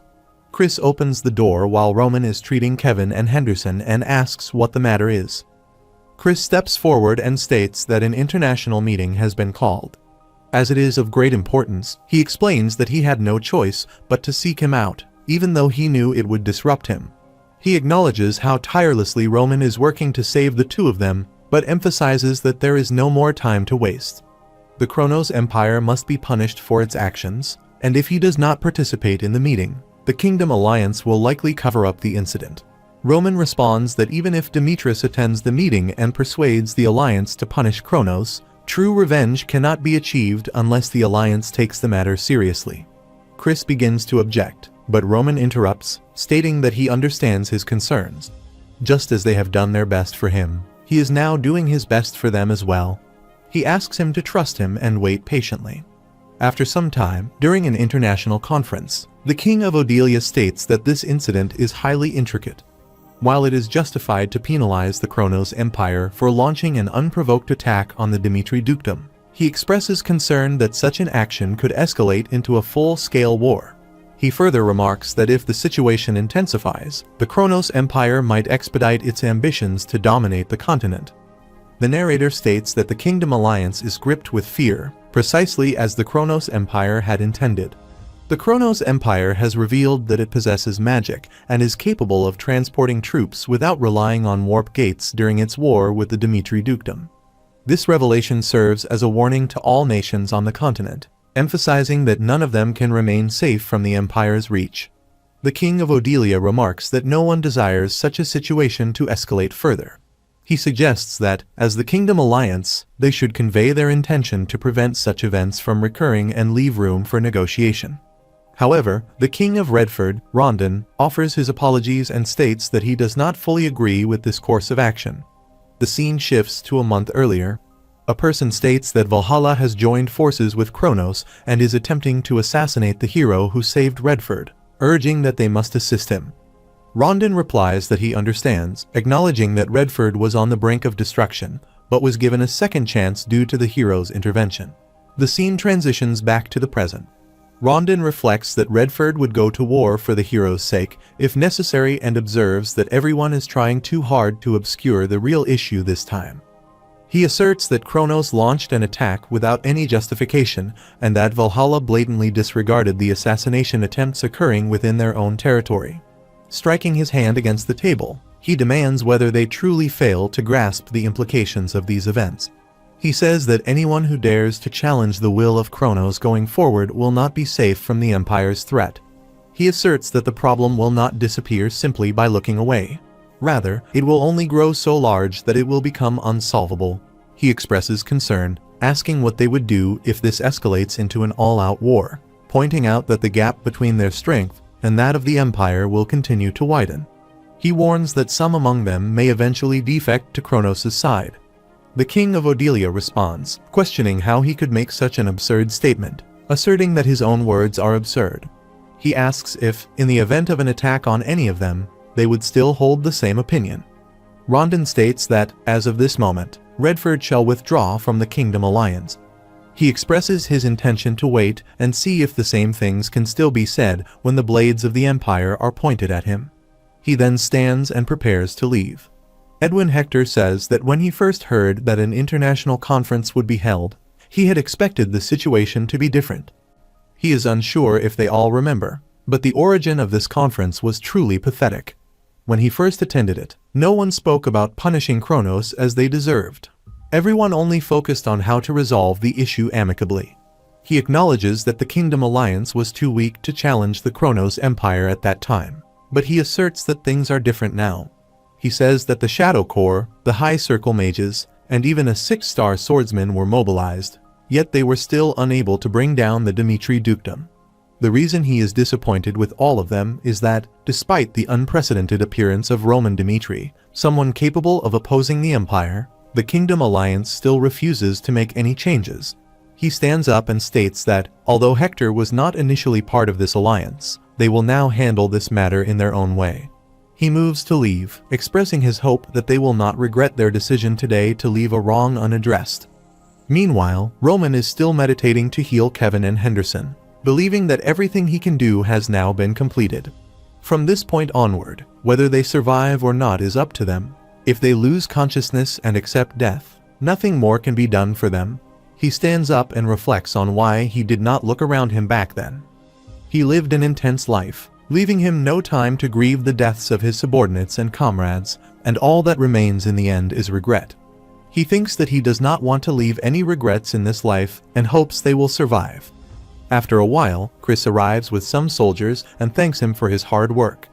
Chris opens the door while Roman is treating Kevin and Henderson and asks what the matter is. Chris steps forward and states that an international meeting has been called. As it is of great importance, he explains that he had no choice but to seek him out, even though he knew it would disrupt him. He acknowledges how tirelessly Roman is working to save the two of them, but emphasizes that there is no more time to waste. The Kronos Empire must be punished for its actions, and if he does not participate in the meeting, the Kingdom Alliance will likely cover up the incident. Roman responds that even if Demetrius attends the meeting and persuades the Alliance to punish Kronos, true revenge cannot be achieved unless the Alliance takes the matter seriously. Chris begins to object, but Roman interrupts, stating that he understands his concerns. Just as they have done their best for him, he is now doing his best for them as well. He asks him to trust him and wait patiently. After some time, during an international conference, the King of Odelia states that this incident is highly intricate. While it is justified to penalize the Kronos Empire for launching an unprovoked attack on the Dimitri dukedom, he expresses concern that such an action could escalate into a full-scale war. He further remarks that if the situation intensifies, the Kronos Empire might expedite its ambitions to dominate the continent. The narrator states that the Kingdom Alliance is gripped with fear, precisely as the Kronos Empire had intended. The Kronos Empire has revealed that it possesses magic and is capable of transporting troops without relying on warp gates during its war with the Dimitri dukedom. This revelation serves as a warning to all nations on the continent, emphasizing that none of them can remain safe from the Empire's reach. The King of Odelia remarks that no one desires such a situation to escalate further. He suggests that, as the Kingdom Alliance, they should convey their intention to prevent such events from recurring and leave room for negotiation. However, the King of Redford, Rondon, offers his apologies and states that he does not fully agree with this course of action. The scene shifts to a month earlier. A person states that Valhalla has joined forces with Kronos and is attempting to assassinate the hero who saved Redford, urging that they must assist him. Rondon replies that he understands, acknowledging that Redford was on the brink of destruction, but was given a second chance due to the hero's intervention. The scene transitions back to the present. Rondon reflects that Redford would go to war for the hero's sake, if necessary, and observes that everyone is trying too hard to obscure the real issue this time. He asserts that Kronos launched an attack without any justification, and that Valhalla blatantly disregarded the assassination attempts occurring within their own territory. Striking his hand against the table, he demands whether they truly fail to grasp the implications of these events. He says that anyone who dares to challenge the will of Kronos going forward will not be safe from the Empire's threat. He asserts that the problem will not disappear simply by looking away. Rather, it will only grow so large that it will become unsolvable. He expresses concern, asking what they would do if this escalates into an all-out war, pointing out that the gap between their strength and that of the Empire will continue to widen. He warns that some among them may eventually defect to Kronos' side. The king of Odelia responds, questioning how he could make such an absurd statement, asserting that his own words are absurd. He asks if, in the event of an attack on any of them, they would still hold the same opinion. Rondon states that, as of this moment, Redford shall withdraw from the Kingdom Alliance. He expresses his intention to wait and see if the same things can still be said when the blades of the Empire are pointed at him. He then stands and prepares to leave. Edwin Hector says that when he first heard that an international conference would be held, he had expected the situation to be different. He is unsure if they all remember, but the origin of this conference was truly pathetic. When he first attended it, no one spoke about punishing Kronos as they deserved. Everyone only focused on how to resolve the issue amicably. He acknowledges that the Kingdom Alliance was too weak to challenge the Kronos Empire at that time, but he asserts that things are different now. He says that the Shadow Corps, the High Circle Mages, and even a 6-star swordsman were mobilized, yet they were still unable to bring down the Dimitri Dukedom. The reason he is disappointed with all of them is that, despite the unprecedented appearance of Roman Dimitri, someone capable of opposing the Empire, the Kingdom Alliance still refuses to make any changes. He stands up and states that, although Hector was not initially part of this alliance, they will now handle this matter in their own way. He moves to leave, expressing his hope that they will not regret their decision today to leave a wrong unaddressed. Meanwhile, Roman is still meditating to heal Kevin and Henderson, believing that everything he can do has now been completed. From this point onward, whether they survive or not is up to them. If they lose consciousness and accept death, nothing more can be done for them. He stands up and reflects on why he did not look around him back then. He lived an intense life, leaving him no time to grieve the deaths of his subordinates and comrades, and all that remains in the end is regret. He thinks that he does not want to leave any regrets in this life and hopes they will survive. After a while, Chris arrives with some soldiers and thanks him for his hard work.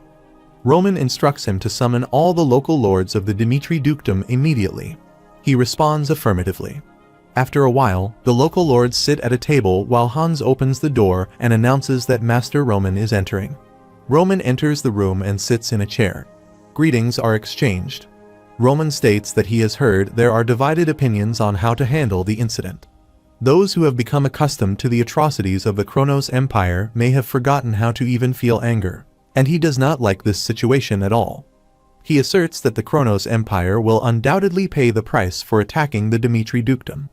Roman instructs him to summon all the local lords of the Dimitri Dukedom immediately. He responds affirmatively. After a while, the local lords sit at a table while Hans opens the door and announces that Master Roman is entering. Roman enters the room and sits in a chair. Greetings are exchanged. Roman states that he has heard there are divided opinions on how to handle the incident. Those who have become accustomed to the atrocities of the Kronos Empire may have forgotten how to even feel anger, and he does not like this situation at all. He asserts that the Kronos Empire will undoubtedly pay the price for attacking the Dimitri Dukedom.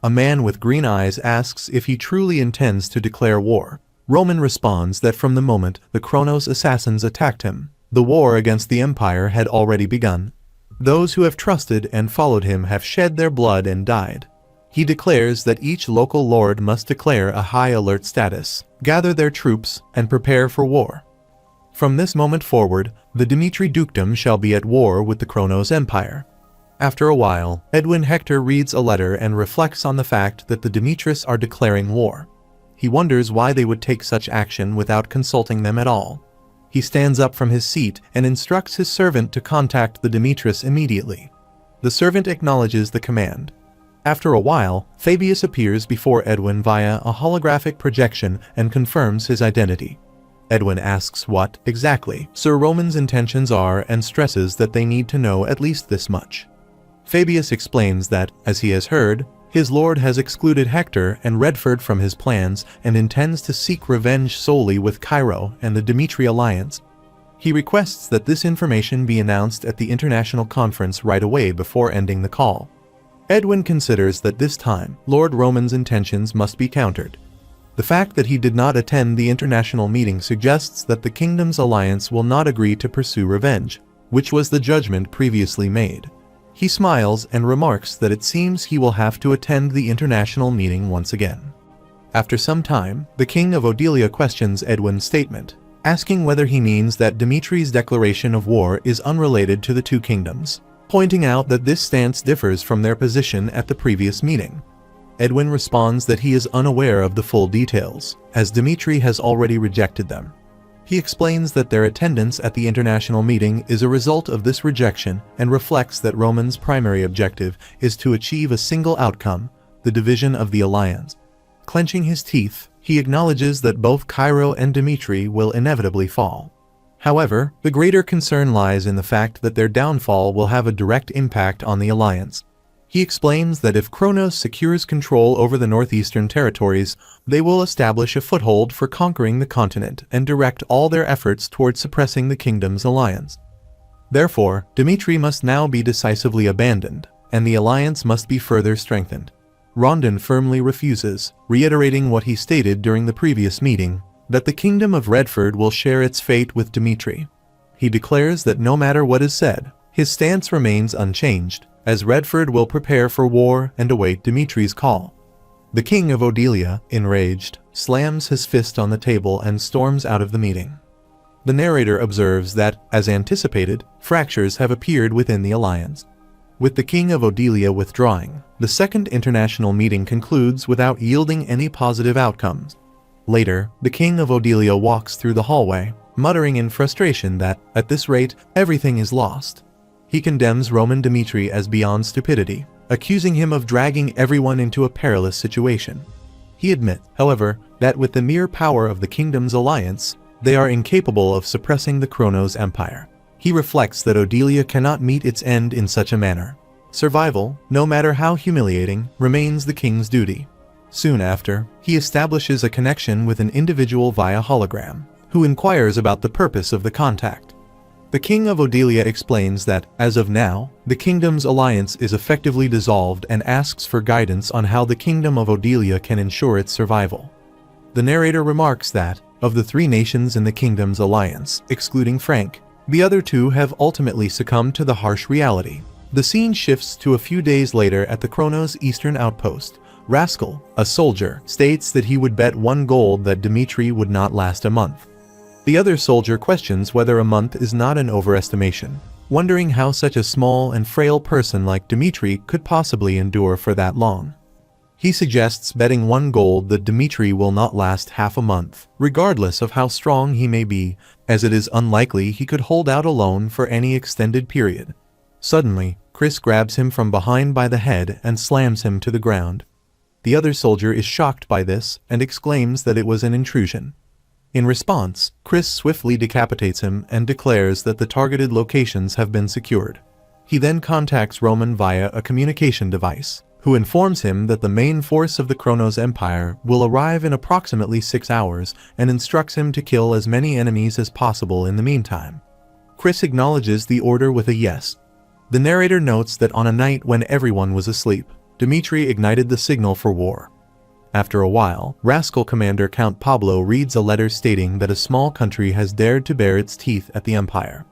A man with green eyes asks if he truly intends to declare war. Roman responds that from the moment the Kronos assassins attacked him, the war against the Empire had already begun. Those who have trusted and followed him have shed their blood and died. He declares that each local lord must declare a high alert status, gather their troops, and prepare for war. From this moment forward, the Dimitri Dukedom shall be at war with the Kronos Empire. After a while, Edwin Hector reads a letter and reflects on the fact that the Dimitris are declaring war. He wonders why they would take such action without consulting them at all. He stands up from his seat and instructs his servant to contact the Dimitris immediately. The servant acknowledges the command. After a while, Fabius appears before Edwin via a holographic projection and confirms his identity. Edwin asks what, exactly, Sir Roman's intentions are and stresses that they need to know at least this much. Fabius explains that, as he has heard, his lord has excluded Hector and Redford from his plans and intends to seek revenge solely with Cairo and the Dimitri Alliance. He requests that this information be announced at the international conference right away before ending the call. Edwin considers that this time, Lord Roman's intentions must be countered. The fact that he did not attend the international meeting suggests that the kingdom's alliance will not agree to pursue revenge, which was the judgment previously made. He smiles and remarks that it seems he will have to attend the international meeting once again. After some time, the king of Odelia questions Edwin's statement, asking whether he means that Dimitri's declaration of war is unrelated to the two kingdoms, pointing out that this stance differs from their position at the previous meeting. Edwin responds that he is unaware of the full details, as Dimitri has already rejected them. He explains that their attendance at the international meeting is a result of this rejection and reflects that Roman's primary objective is to achieve a single outcome, the division of the alliance. Clenching his teeth, he acknowledges that both Cairo and Dimitri will inevitably fall. However, the greater concern lies in the fact that their downfall will have a direct impact on the alliance. He explains that if Kronos secures control over the northeastern territories, they will establish a foothold for conquering the continent and direct all their efforts towards suppressing the kingdom's alliance. Therefore, Dmitri must now be decisively abandoned, and the alliance must be further strengthened. Rondon firmly refuses, reiterating what he stated during the previous meeting, that the kingdom of Redford will share its fate with Dmitri. He declares that no matter what is said, his stance remains unchanged, as Redford will prepare for war and await Dmitri's call. The king of Odelia, enraged, slams his fist on the table and storms out of the meeting. The narrator observes that, as anticipated, fractures have appeared within the alliance. With the king of Odelia withdrawing, the second international meeting concludes without yielding any positive outcomes. Later, the king of Odelia walks through the hallway, muttering in frustration that, at this rate, everything is lost. He condemns Roman Dmitri as beyond stupidity, accusing him of dragging everyone into a perilous situation. He admits, however, that with the mere power of the kingdom's alliance, they are incapable of suppressing the Kronos Empire. He reflects that Odelia cannot meet its end in such a manner. Survival, no matter how humiliating, remains the king's duty. Soon after, he establishes a connection with an individual via hologram, who inquires about the purpose of the contact. The king of Odelia explains that, as of now, the kingdom's alliance is effectively dissolved and asks for guidance on how the kingdom of Odelia can ensure its survival. The narrator remarks that, of the 3 nations in the kingdom's alliance, excluding Frank, the other 2 have ultimately succumbed to the harsh reality. The scene shifts to a few days later at the Kronos eastern outpost. Rascal, a soldier, states that he would bet 1 gold that Dmitri would not last a month. The other soldier questions whether a month is not an overestimation, wondering how such a small and frail person like Dmitri could possibly endure for that long. He suggests betting 1 gold that Dmitri will not last half a month, regardless of how strong he may be, as it is unlikely he could hold out alone for any extended period. Suddenly, Chris grabs him from behind by the head and slams him to the ground. The other soldier is shocked by this and exclaims that it was an intrusion. In response, Chris swiftly decapitates him and declares that the targeted locations have been secured. He then contacts Roman via a communication device, who informs him that the main force of the Kronos Empire will arrive in approximately 6 hours and instructs him to kill as many enemies as possible in the meantime. Chris acknowledges the order with a yes. The narrator notes that on a night when everyone was asleep, Dmitri ignited the signal for war. After a while, Rascal Commander Count Pablo reads a letter stating that a small country has dared to bare its teeth at the Empire.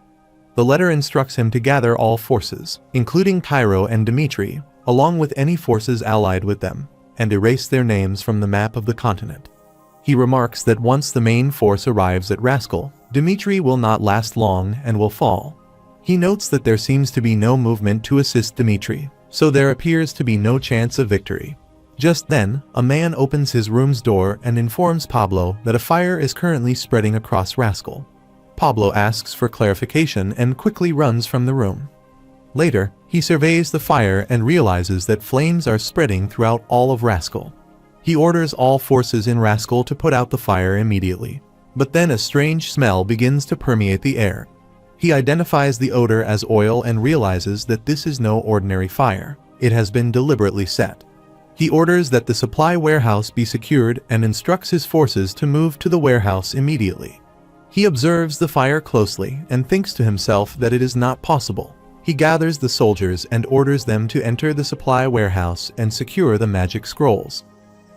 The letter instructs him to gather all forces, including Cairo and Dmitri, along with any forces allied with them, and erase their names from the map of the continent. He remarks that once the main force arrives at Rascal, Dmitri will not last long and will fall. He notes that there seems to be no movement to assist Dmitri, so there appears to be no chance of victory. Just then, a man opens his room's door and informs Pablo that a fire is currently spreading across Rascal. Pablo asks for clarification and quickly runs from the room. Later, he surveys the fire and realizes that flames are spreading throughout all of Rascal. He orders all forces in Rascal to put out the fire immediately. But then a strange smell begins to permeate the air. He identifies the odor as oil and realizes that this is no ordinary fire. It has been deliberately set. He orders that the supply warehouse be secured and instructs his forces to move to the warehouse immediately. He observes the fire closely and thinks to himself that it is not possible. He gathers the soldiers and orders them to enter the supply warehouse and secure the magic scrolls.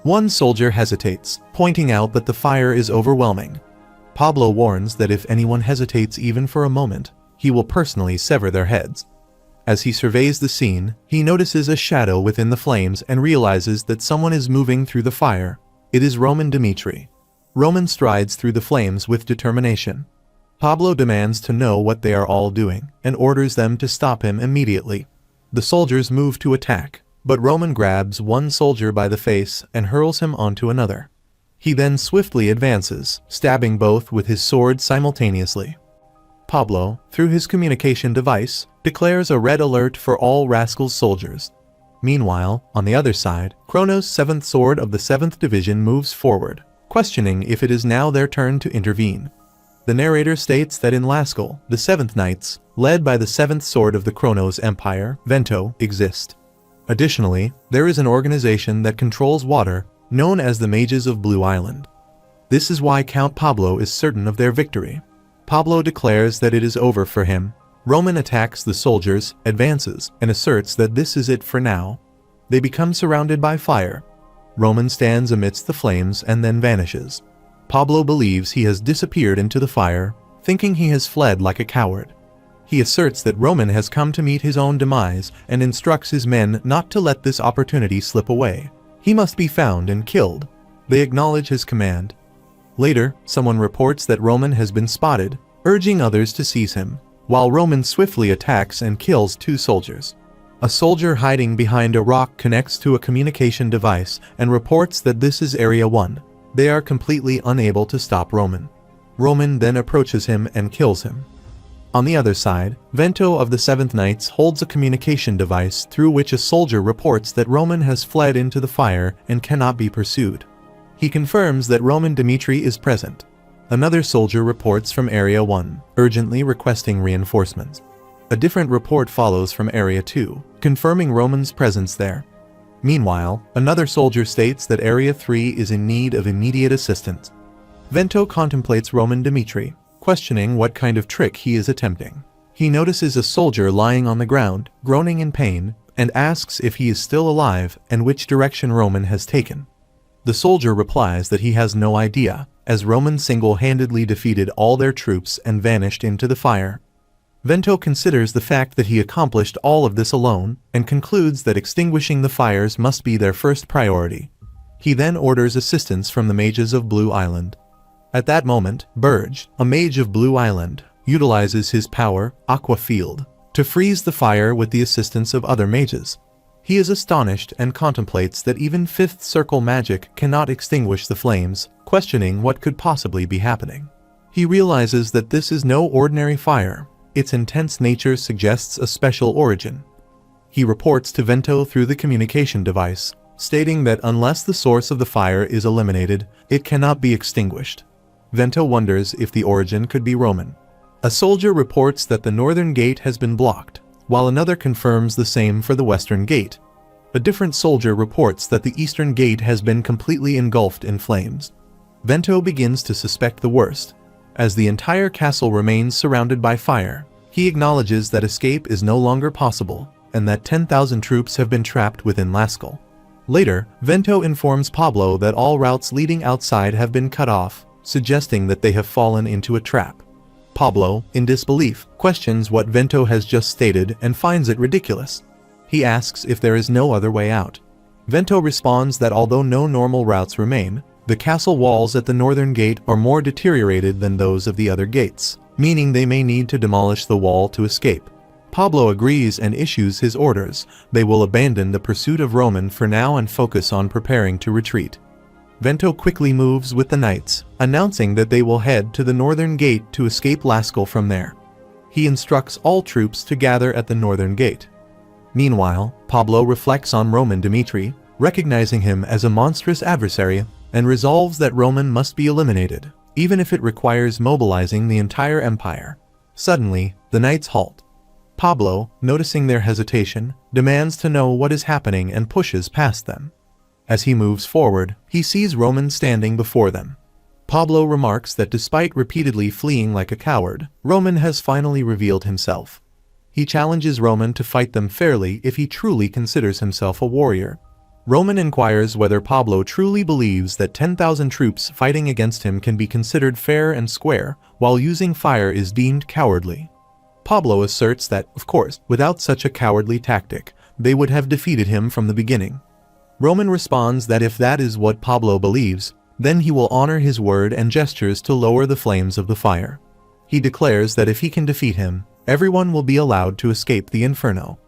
One soldier hesitates, pointing out that the fire is overwhelming. Pablo warns that if anyone hesitates even for a moment, he will personally sever their heads. As he surveys the scene, he notices a shadow within the flames and realizes that someone is moving through the fire. It is Roman Dmitri. Roman strides through the flames with determination. Pablo demands to know what they are all doing and orders them to stop him immediately. The soldiers move to attack, but Roman grabs one soldier by the face and hurls him onto another. He then swiftly advances, stabbing both with his sword simultaneously. Pablo, through his communication device, declares a red alert for all Rascal's soldiers. Meanwhile, on the other side, Kronos' 7th Sword of the 7th Division moves forward, questioning if it is now their turn to intervene. The narrator states that in Lascaux, the Seventh Knights, led by the Seventh Sword of the Chronos Empire, Vento, exist. Additionally, there is an organization that controls water, known as the Mages of Blue Island. This is why Count Pablo is certain of their victory. Pablo declares that it is over for him. Roman attacks the soldiers, advances, and asserts that this is it for now. They become surrounded by fire. Roman stands amidst the flames and then vanishes. Pablo believes he has disappeared into the fire, thinking he has fled like a coward. He asserts that Roman has come to meet his own demise and instructs his men not to let this opportunity slip away. He must be found and killed. They acknowledge his command. Later, someone reports that Roman has been spotted, urging others to seize him, while Roman swiftly attacks and kills 2 soldiers. A soldier hiding behind a rock connects to a communication device and reports that this is Area 1. They are completely unable to stop Roman. Roman then approaches him and kills him. On the other side, Vento of the Seventh Knights holds a communication device through which a soldier reports that Roman has fled into the fire and cannot be pursued. He confirms that Roman Dimitri is present. Another soldier reports from Area 1, urgently requesting reinforcements. A different report follows from Area 2, confirming Roman's presence there. Meanwhile, another soldier states that Area 3 is in need of immediate assistance. Vento contemplates Roman Dimitri, questioning what kind of trick he is attempting. He notices a soldier lying on the ground, groaning in pain, and asks if he is still alive and which direction Roman has taken. The soldier replies that he has no idea, as Roman single-handedly defeated all their troops and vanished into the fire. Vento considers the fact that he accomplished all of this alone, and concludes that extinguishing the fires must be their first priority. He then orders assistance from the Mages of Blue Island. At that moment, Burge, a Mage of Blue Island, utilizes his power, Aqua Field, to freeze the fire with the assistance of other mages. He is astonished and contemplates that even Fifth Circle magic cannot extinguish the flames, questioning what could possibly be happening. He realizes that this is no ordinary fire. Its intense nature suggests a special origin. He reports to Vento through the communication device, stating that unless the source of the fire is eliminated, it cannot be extinguished. Vento wonders if the origin could be Roman. A soldier reports that the northern gate has been blocked, while another confirms the same for the western gate. A different soldier reports that the eastern gate has been completely engulfed in flames. Vento begins to suspect the worst. As the entire castle remains surrounded by fire, he acknowledges that escape is no longer possible, and that 10,000 troops have been trapped within Lascaux. Later, Vento informs Pablo that all routes leading outside have been cut off, suggesting that they have fallen into a trap. Pablo, in disbelief, questions what Vento has just stated and finds it ridiculous. He asks if there is no other way out. Vento responds that although no normal routes remain, the castle walls at the northern gate are more deteriorated than those of the other gates, meaning they may need to demolish the wall to escape. Pablo agrees and issues his orders. They will abandon the pursuit of Roman for now and focus on preparing to retreat. Vento quickly moves with the knights, announcing that they will head to the northern gate to escape Lascaux from there. He instructs all troops to gather at the northern gate. Meanwhile, Pablo reflects on Roman Dimitri, recognizing him as a monstrous adversary, and resolves that Roman must be eliminated, even if it requires mobilizing the entire empire. Suddenly, the knights halt. Pablo, noticing their hesitation, demands to know what is happening and pushes past them. As he moves forward, he sees Roman standing before them. Pablo remarks that despite repeatedly fleeing like a coward, Roman has finally revealed himself. He challenges Roman to fight them fairly if he truly considers himself a warrior. Roman inquires whether Pablo truly believes that 10,000 troops fighting against him can be considered fair and square, while using fire is deemed cowardly. Pablo asserts that, of course, without such a cowardly tactic, they would have defeated him from the beginning. Roman responds that if that is what Pablo believes, then he will honor his word and gestures to lower the flames of the fire. He declares that if he can defeat him, everyone will be allowed to escape the inferno.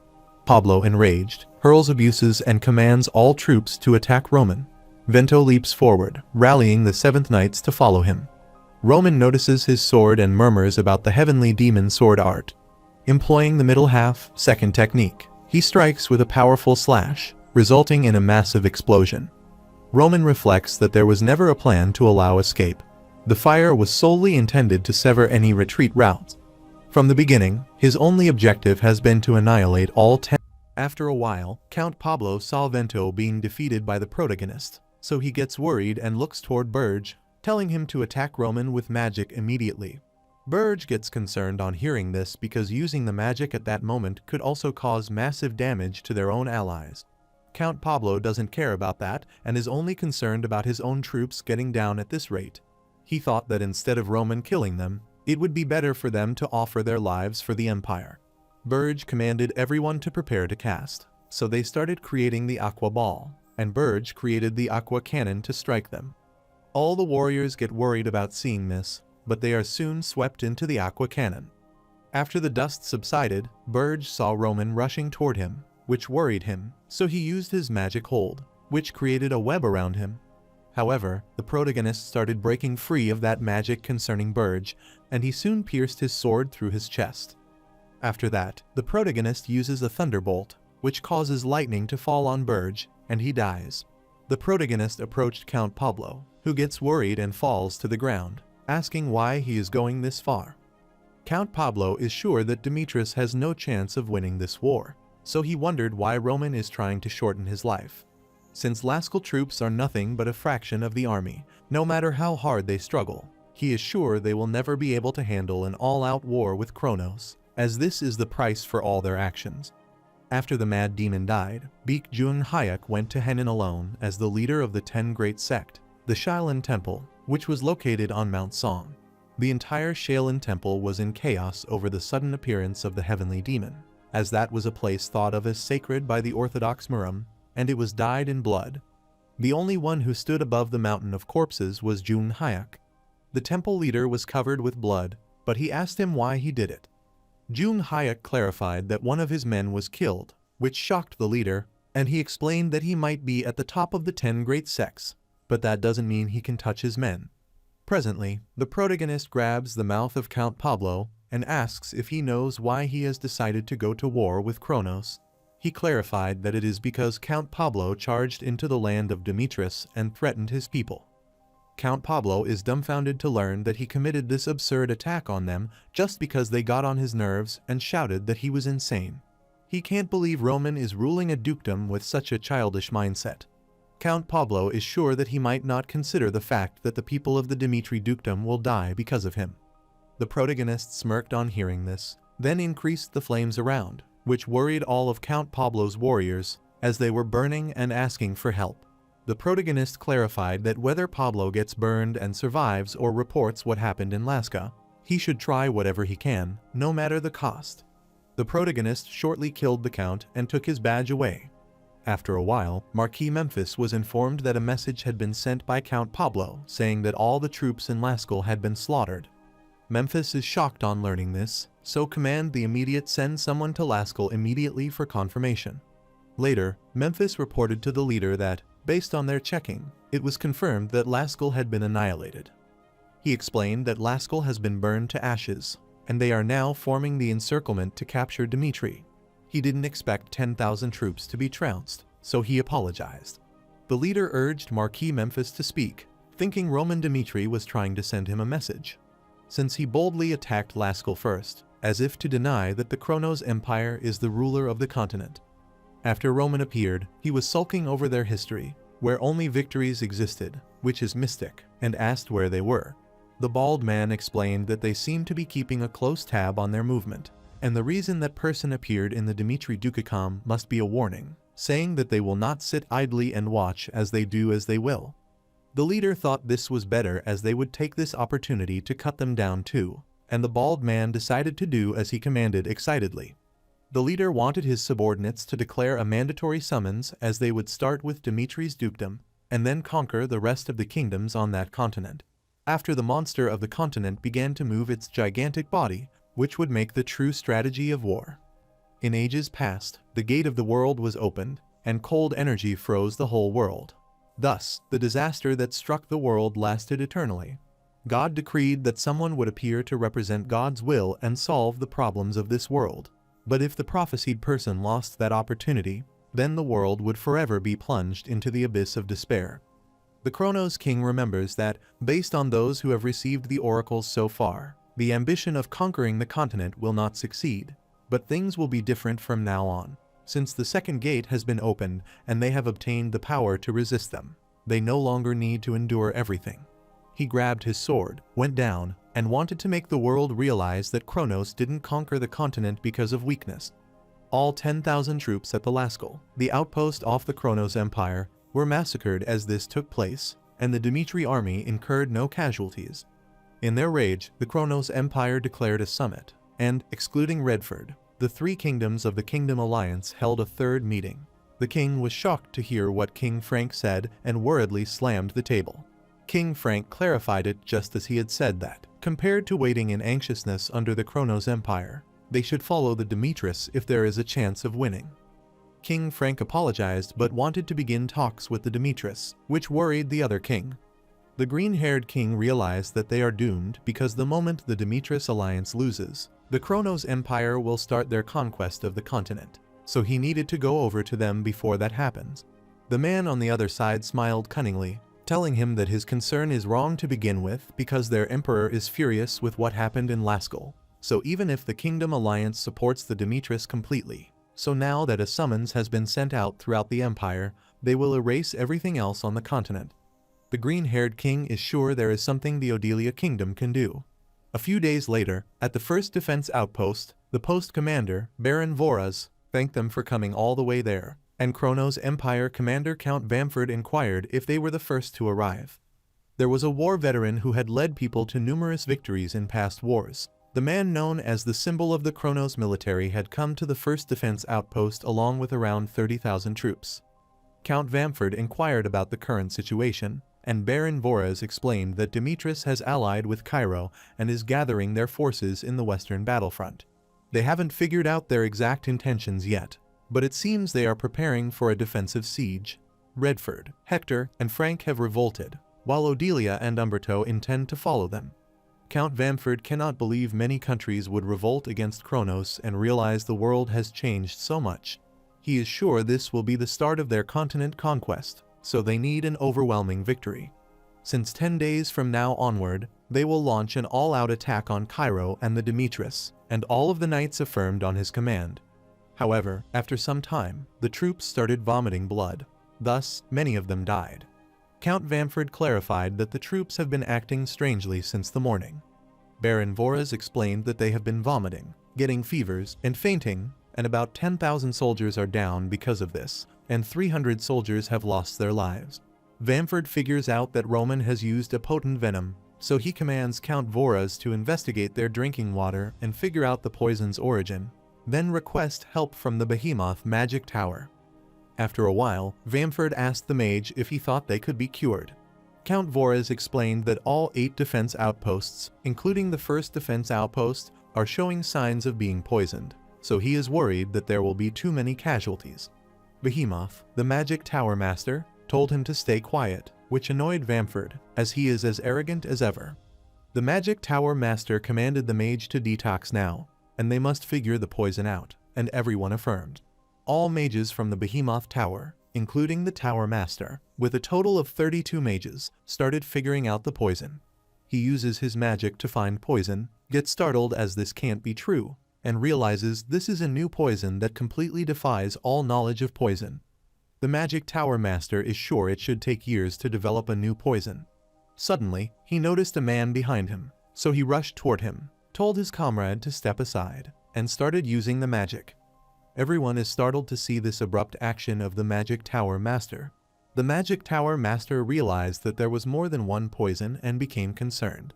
Pablo, enraged, hurls abuses and commands all troops to attack Roman. Vento leaps forward, rallying the Seventh Knights to follow him. Roman notices his sword and murmurs about the heavenly demon sword art. Employing the middle half, second technique, he strikes with a powerful slash, resulting in a massive explosion. Roman reflects that there was never a plan to allow escape. The fire was solely intended to sever any retreat routes. From the beginning, his only objective has been to annihilate all 10. After a while, Count Pablo saw Vento being defeated by the protagonist, so he gets worried and looks toward Burge, telling him to attack Roman with magic immediately. Burge gets concerned on hearing this because using the magic at that moment could also cause massive damage to their own allies. Count Pablo doesn't care about that and is only concerned about his own troops getting down at this rate. He thought that instead of Roman killing them, it would be better for them to offer their lives for the Empire. Burge commanded everyone to prepare to cast, so they started creating the Aqua Ball, and Burge created the Aqua Cannon to strike them. All the warriors get worried about seeing this, but they are soon swept into the Aqua Cannon. After the dust subsided, Burge saw Roman rushing toward him, which worried him, so he used his magic hold, which created a web around him. However, the protagonist started breaking free of that magic concerning Burge, and he soon pierced his sword through his chest. After that, the protagonist uses a thunderbolt, which causes lightning to fall on Burge, and he dies. The protagonist approached Count Pablo, who gets worried and falls to the ground, asking why he is going this far. Count Pablo is sure that Demetrius has no chance of winning this war, so he wondered why Roman is trying to shorten his life. Since Laskill troops are nothing but a fraction of the army, no matter how hard they struggle, he is sure they will never be able to handle an all-out war with Kronos, as this is the price for all their actions. After the Mad Demon died, Baek Jung-hyuk went to Henan alone as the leader of the 10 Great Sect, the Shaolin Temple, which was located on Mount Song. The entire Shaolin Temple was in chaos over the sudden appearance of the Heavenly Demon, as that was a place thought of as sacred by the Orthodox Murim, and it was dyed in blood. The only one who stood above the mountain of corpses was Jung-hyuk. The temple leader was covered with blood, but he asked him why he did it. Jung-hyuk clarified that one of his men was killed, which shocked the leader, and he explained that he might be at the top of the 10 Great Sects, but that doesn't mean he can touch his men. Presently, the protagonist grabs the mouth of Count Pablo and asks if he knows why he has decided to go to war with Kronos. He clarified that it is because Count Pablo charged into the land of Demetrius and threatened his people. Count Pablo is dumbfounded to learn that he committed this absurd attack on them just because they got on his nerves and shouted that he was insane. He can't believe Roman is ruling a dukedom with such a childish mindset. Count Pablo is sure that he might not consider the fact that the people of the Dimitri dukedom will die because of him. The protagonist smirked on hearing this, then increased the flames around, which worried all of Count Pablo's warriors, as they were burning and asking for help. The protagonist clarified that whether Pablo gets burned and survives or reports what happened in Laskill, he should try whatever he can, no matter the cost. The protagonist shortly killed the count and took his badge away. After a while, Marquis Memphis was informed that a message had been sent by Count Pablo saying that all the troops in Laskill had been slaughtered. Memphis is shocked on learning this, so command the immediate send someone to Laskill immediately for confirmation. Later, Memphis reported to the leader that, based on their checking, it was confirmed that Laskill had been annihilated. He explained that Laskill has been burned to ashes, and they are now forming the encirclement to capture Dimitri. He didn't expect 10,000 troops to be trounced, so he apologized. The leader urged Marquis Memphis to speak, thinking Roman Dimitri was trying to send him a message. Since he boldly attacked Laskill first, as if to deny that the Kronos Empire is the ruler of the continent. After Roman appeared, he was sulking over their history, where only victories existed, which is mystic, and asked where they were. The bald man explained that they seemed to be keeping a close tab on their movement, and the reason that person appeared in the Dimitri Dukakam must be a warning, saying that they will not sit idly and watch as they do as they will. The leader thought this was better as they would take this opportunity to cut them down too, and the bald man decided to do as he commanded excitedly. The leader wanted his subordinates to declare a mandatory summons as they would start with Dimitri's dukedom, and then conquer the rest of the kingdoms on that continent. After the monster of the continent began to move its gigantic body, which would make the true strategy of war. In ages past, the gate of the world was opened, and cold energy froze the whole world. Thus, the disaster that struck the world lasted eternally. God decreed that someone would appear to represent God's will and solve the problems of this world. But if the prophesied person lost that opportunity, then the world would forever be plunged into the abyss of despair. The Kronos king remembers that, based on those who have received the oracles so far, the ambition of conquering the continent will not succeed, but things will be different from now on. Since the second gate has been opened and they have obtained the power to resist them, they no longer need to endure everything. He grabbed his sword, went down, and wanted to make the world realize that Kronos didn't conquer the continent because of weakness. All 10,000 troops at the Laskal, the outpost off the Kronos Empire, were massacred as this took place, and the Dmitri army incurred no casualties. In their rage, the Kronos Empire declared a summit, and, excluding Redford, the three kingdoms of the Kingdom Alliance held a third meeting. The king was shocked to hear what King Frank said and worriedly slammed the table. King Frank clarified it just as he had said that, compared to waiting in anxiousness under the Kronos Empire, they should follow the Demetrius if there is a chance of winning. King Frank apologized but wanted to begin talks with the Demetrius, which worried the other king. The green-haired king realized that they are doomed because the moment the Demetrius alliance loses, the Kronos Empire will start their conquest of the continent, so he needed to go over to them before that happens. The man on the other side smiled cunningly, telling him that his concern is wrong to begin with because their emperor is furious with what happened in Laskal. So even if the Kingdom Alliance supports the Demetrius completely, so now that a summons has been sent out throughout the empire, they will erase everything else on the continent. The green-haired king is sure there is something the Odelia Kingdom can do. A few days later, at the first defense outpost, the post commander, Baron Voraz, thanked them for coming all the way there, and Kronos Empire commander Count Vamford inquired if they were the first to arrive. There was a war veteran who had led people to numerous victories in past wars. The man known as the symbol of the Kronos military had come to the first defense outpost along with around 30,000 troops. Count Vamford inquired about the current situation, and Baron Voraz explained that Demetrius has allied with Cairo and is gathering their forces in the western battlefront. They haven't figured out their exact intentions yet, but it seems they are preparing for a defensive siege. Redford, Hector, and Frank have revolted, while Odelia and Umberto intend to follow them. Count Vamford cannot believe many countries would revolt against Kronos and realize the world has changed so much. He is sure this will be the start of their continent conquest, so they need an overwhelming victory. Since 10 days from now onward, they will launch an all-out attack on Cairo and the Demetrius, and all of the knights affirmed on his command. However, after some time, the troops started vomiting blood. Thus, many of them died. Count Vamford clarified that the troops have been acting strangely since the morning. Baron Voraz explained that they have been vomiting, getting fevers, and fainting, and about 10,000 soldiers are down because of this, and 300 soldiers have lost their lives. Vamford figures out that Roman has used a potent venom, so he commands Count Voraz to investigate their drinking water and figure out the poison's origin, then request help from the Behemoth Magic Tower. After a while, Vamford asked the mage if he thought they could be cured. Count Voraz explained that all 8 defense outposts, including the first defense outpost, are showing signs of being poisoned, so he is worried that there will be too many casualties. Behemoth, the Magic Tower Master, told him to stay quiet, which annoyed Vamford, as he is as arrogant as ever. The Magic Tower Master commanded the mage to detox now, and they must figure the poison out, and everyone affirmed. All mages from the Behemoth Tower, including the Tower Master, with a total of 32 mages, started figuring out the poison. He uses his magic to find poison, gets startled as this can't be true, and realizes this is a new poison that completely defies all knowledge of poison. The Magic Tower Master is sure it should take years to develop a new poison. Suddenly, he noticed a man behind him, so he rushed toward him, told his comrade to step aside, and started using the magic. Everyone is startled to see this abrupt action of the Magic Tower Master. The Magic Tower Master realized that there was more than one poison and became concerned.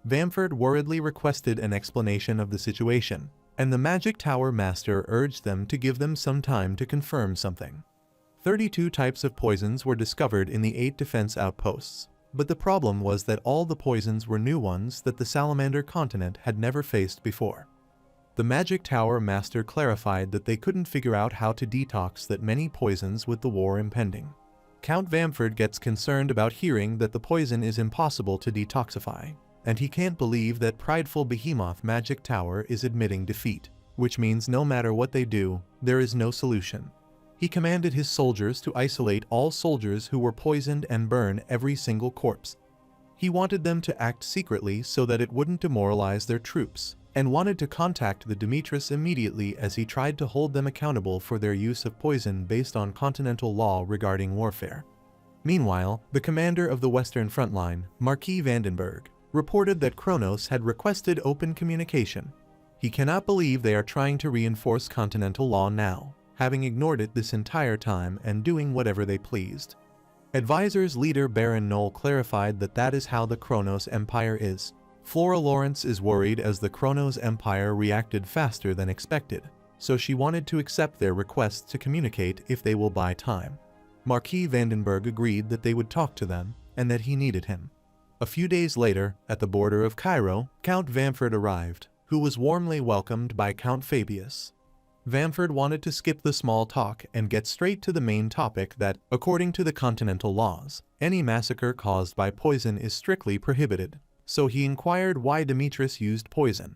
Vamford worriedly requested an explanation of the situation, and the Magic Tower Master urged them to give them some time to confirm something. 32 types of poisons were discovered in the 8 defense outposts, but the problem was that all the poisons were new ones that the Salamander continent had never faced before. The Magic Tower Master clarified that they couldn't figure out how to detox that many poisons with the war impending. Count Vamford gets concerned about hearing that the poison is impossible to detoxify, and he can't believe that prideful Behemoth Magic Tower is admitting defeat, which means no matter what they do, there is no solution. He commanded his soldiers to isolate all soldiers who were poisoned and burn every single corpse. He wanted them to act secretly so that it wouldn't demoralize their troops, and wanted to contact the Demetrius immediately as he tried to hold them accountable for their use of poison based on continental law regarding warfare. Meanwhile, the commander of the Western Front Line, Marquis Vandenberg, reported that Kronos had requested open communication. He cannot believe they are trying to reinforce continental law now, having ignored it this entire time and doing whatever they pleased. Advisors leader Baron Knoll clarified that that is how the Kronos Empire is. Flora Lawrence is worried as the Kronos Empire reacted faster than expected, so she wanted to accept their request to communicate if they will buy time. Marquis Vandenberg agreed that they would talk to them and that he needed him. A few days later, at the border of Cairo, Count Vamford arrived, who was warmly welcomed by Count Fabius. Vamford wanted to skip the small talk and get straight to the main topic that, according to the continental laws, any massacre caused by poison is strictly prohibited, so he inquired why Demetrius used poison.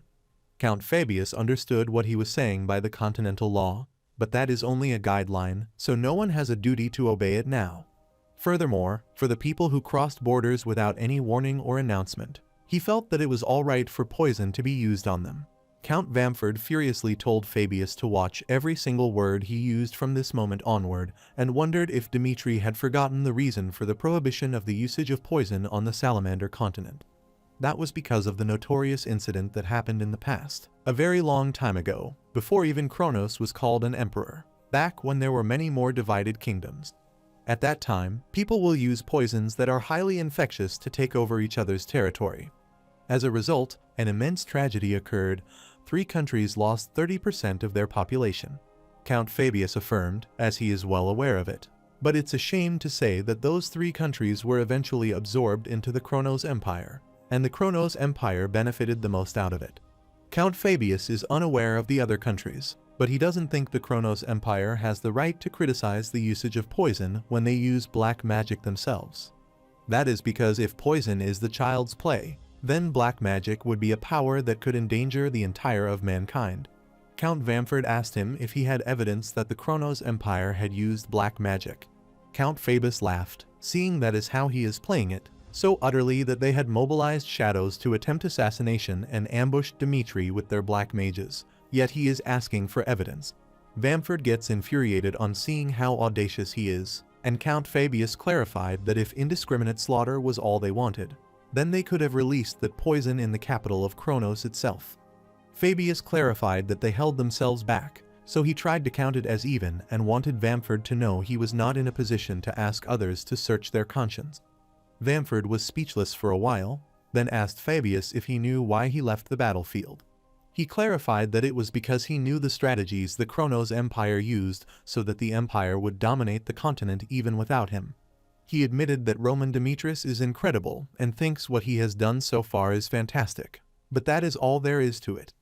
Count Fabius understood what he was saying by the continental law, but that is only a guideline, so no one has a duty to obey it now. Furthermore, for the people who crossed borders without any warning or announcement, he felt that it was alright for poison to be used on them. Count Vamford furiously told Fabius to watch every single word he used from this moment onward, and wondered if Dmitri had forgotten the reason for the prohibition of the usage of poison on the Salamander continent. That was because of the notorious incident that happened in the past, a very long time ago, before even Kronos was called an emperor, back when there were many more divided kingdoms. At that time, people will use poisons that are highly infectious to take over each other's territory. As a result, an immense tragedy occurred. 3 countries lost 30% of their population. Count Fabius affirmed, as he is well aware of it. But it's a shame to say that those 3 countries were eventually absorbed into the Kronos Empire, and the Kronos Empire benefited the most out of it. Count Fabius is unaware of the other countries, but he doesn't think the Kronos Empire has the right to criticize the usage of poison when they use black magic themselves. That is because if poison is the child's play, then black magic would be a power that could endanger the entire of mankind. Count Vamford asked him if he had evidence that the Kronos Empire had used black magic. Count Fabius laughed, seeing that is how he is playing it, so utterly that they had mobilized shadows to attempt assassination and ambushed Dmitri with their black mages, yet he is asking for evidence. Vamford gets infuriated on seeing how audacious he is, and Count Fabius clarified that if indiscriminate slaughter was all they wanted, then they could have released that poison in the capital of Kronos itself. Fabius clarified that they held themselves back, so he tried to count it as even and wanted Vamford to know he was not in a position to ask others to search their conscience. Vamford was speechless for a while, then asked Fabius if he knew why he left the battlefield. He clarified that it was because he knew the strategies the Kronos Empire used so that the empire would dominate the continent even without him. He admitted that Roman Demetrius is incredible and thinks what he has done so far is fantastic, but that is all there is to it.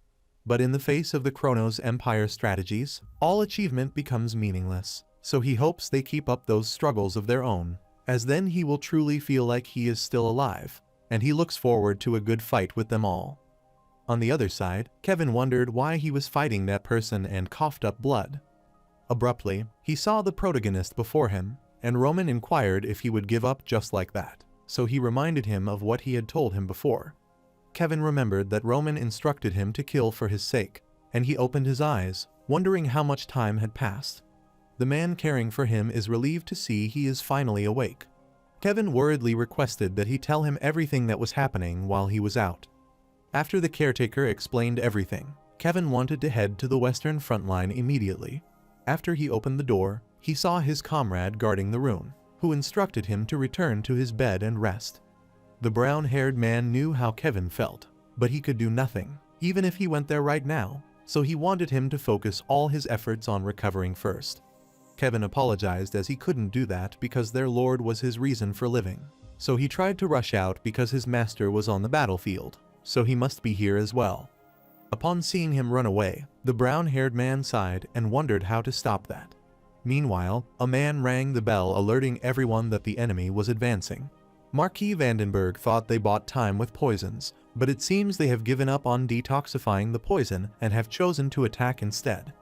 But in the face of the Kronos Empire strategies, all achievement becomes meaningless, so he hopes they keep up those struggles of their own, as then he will truly feel like he is still alive, and he looks forward to a good fight with them all. On the other side, Kevin wondered why he was fighting that person and coughed up blood. Abruptly, he saw the protagonist before him, and Roman inquired if he would give up just like that, so he reminded him of what he had told him before. Kevin remembered that Roman instructed him to kill for his sake, and he opened his eyes, wondering how much time had passed. The man caring for him is relieved to see he is finally awake. Kevin worriedly requested that he tell him everything that was happening while he was out. After the caretaker explained everything, Kevin wanted to head to the Western Front Line immediately. After he opened the door, he saw his comrade guarding the room, who instructed him to return to his bed and rest. The brown-haired man knew how Kevin felt, but he could do nothing, even if he went there right now, so he wanted him to focus all his efforts on recovering first. Kevin apologized as he couldn't do that because their lord was his reason for living, so he tried to rush out because his master was on the battlefield, so he must be here as well. Upon seeing him run away, the brown-haired man sighed and wondered how to stop that. Meanwhile, a man rang the bell alerting everyone that the enemy was advancing. Marquis Vandenberg thought they bought time with poisons, but it seems they have given up on detoxifying the poison and have chosen to attack instead.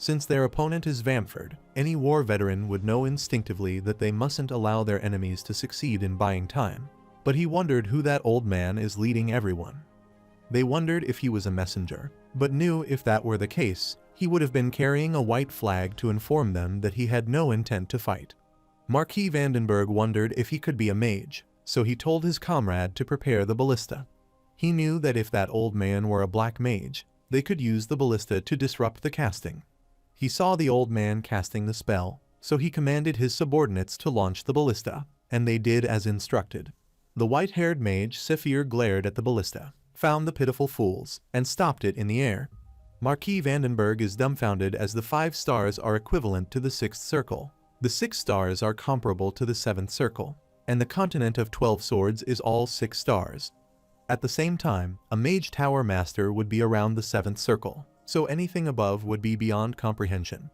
Since their opponent is Vamford, any war veteran would know instinctively that they mustn't allow their enemies to succeed in buying time. But he wondered who that old man is leading everyone. They wondered if he was a messenger, but knew if that were the case, he would have been carrying a white flag to inform them that he had no intent to fight. Marquis Vandenberg wondered if he could be a mage, so he told his comrade to prepare the ballista. He knew that if that old man were a black mage, they could use the ballista to disrupt the casting. He saw the old man casting the spell, so he commanded his subordinates to launch the ballista, and they did as instructed. The white-haired mage Saphir glared at the ballista, found the pitiful fools, and stopped it in the air. Marquis Vandenberg is dumbfounded as the 5 stars are equivalent to the 6th circle. The 6 stars are comparable to the 7th circle, and the continent of 12 swords is all 6 stars. At the same time, a mage tower master would be around the 7th circle, so anything above would be beyond comprehension.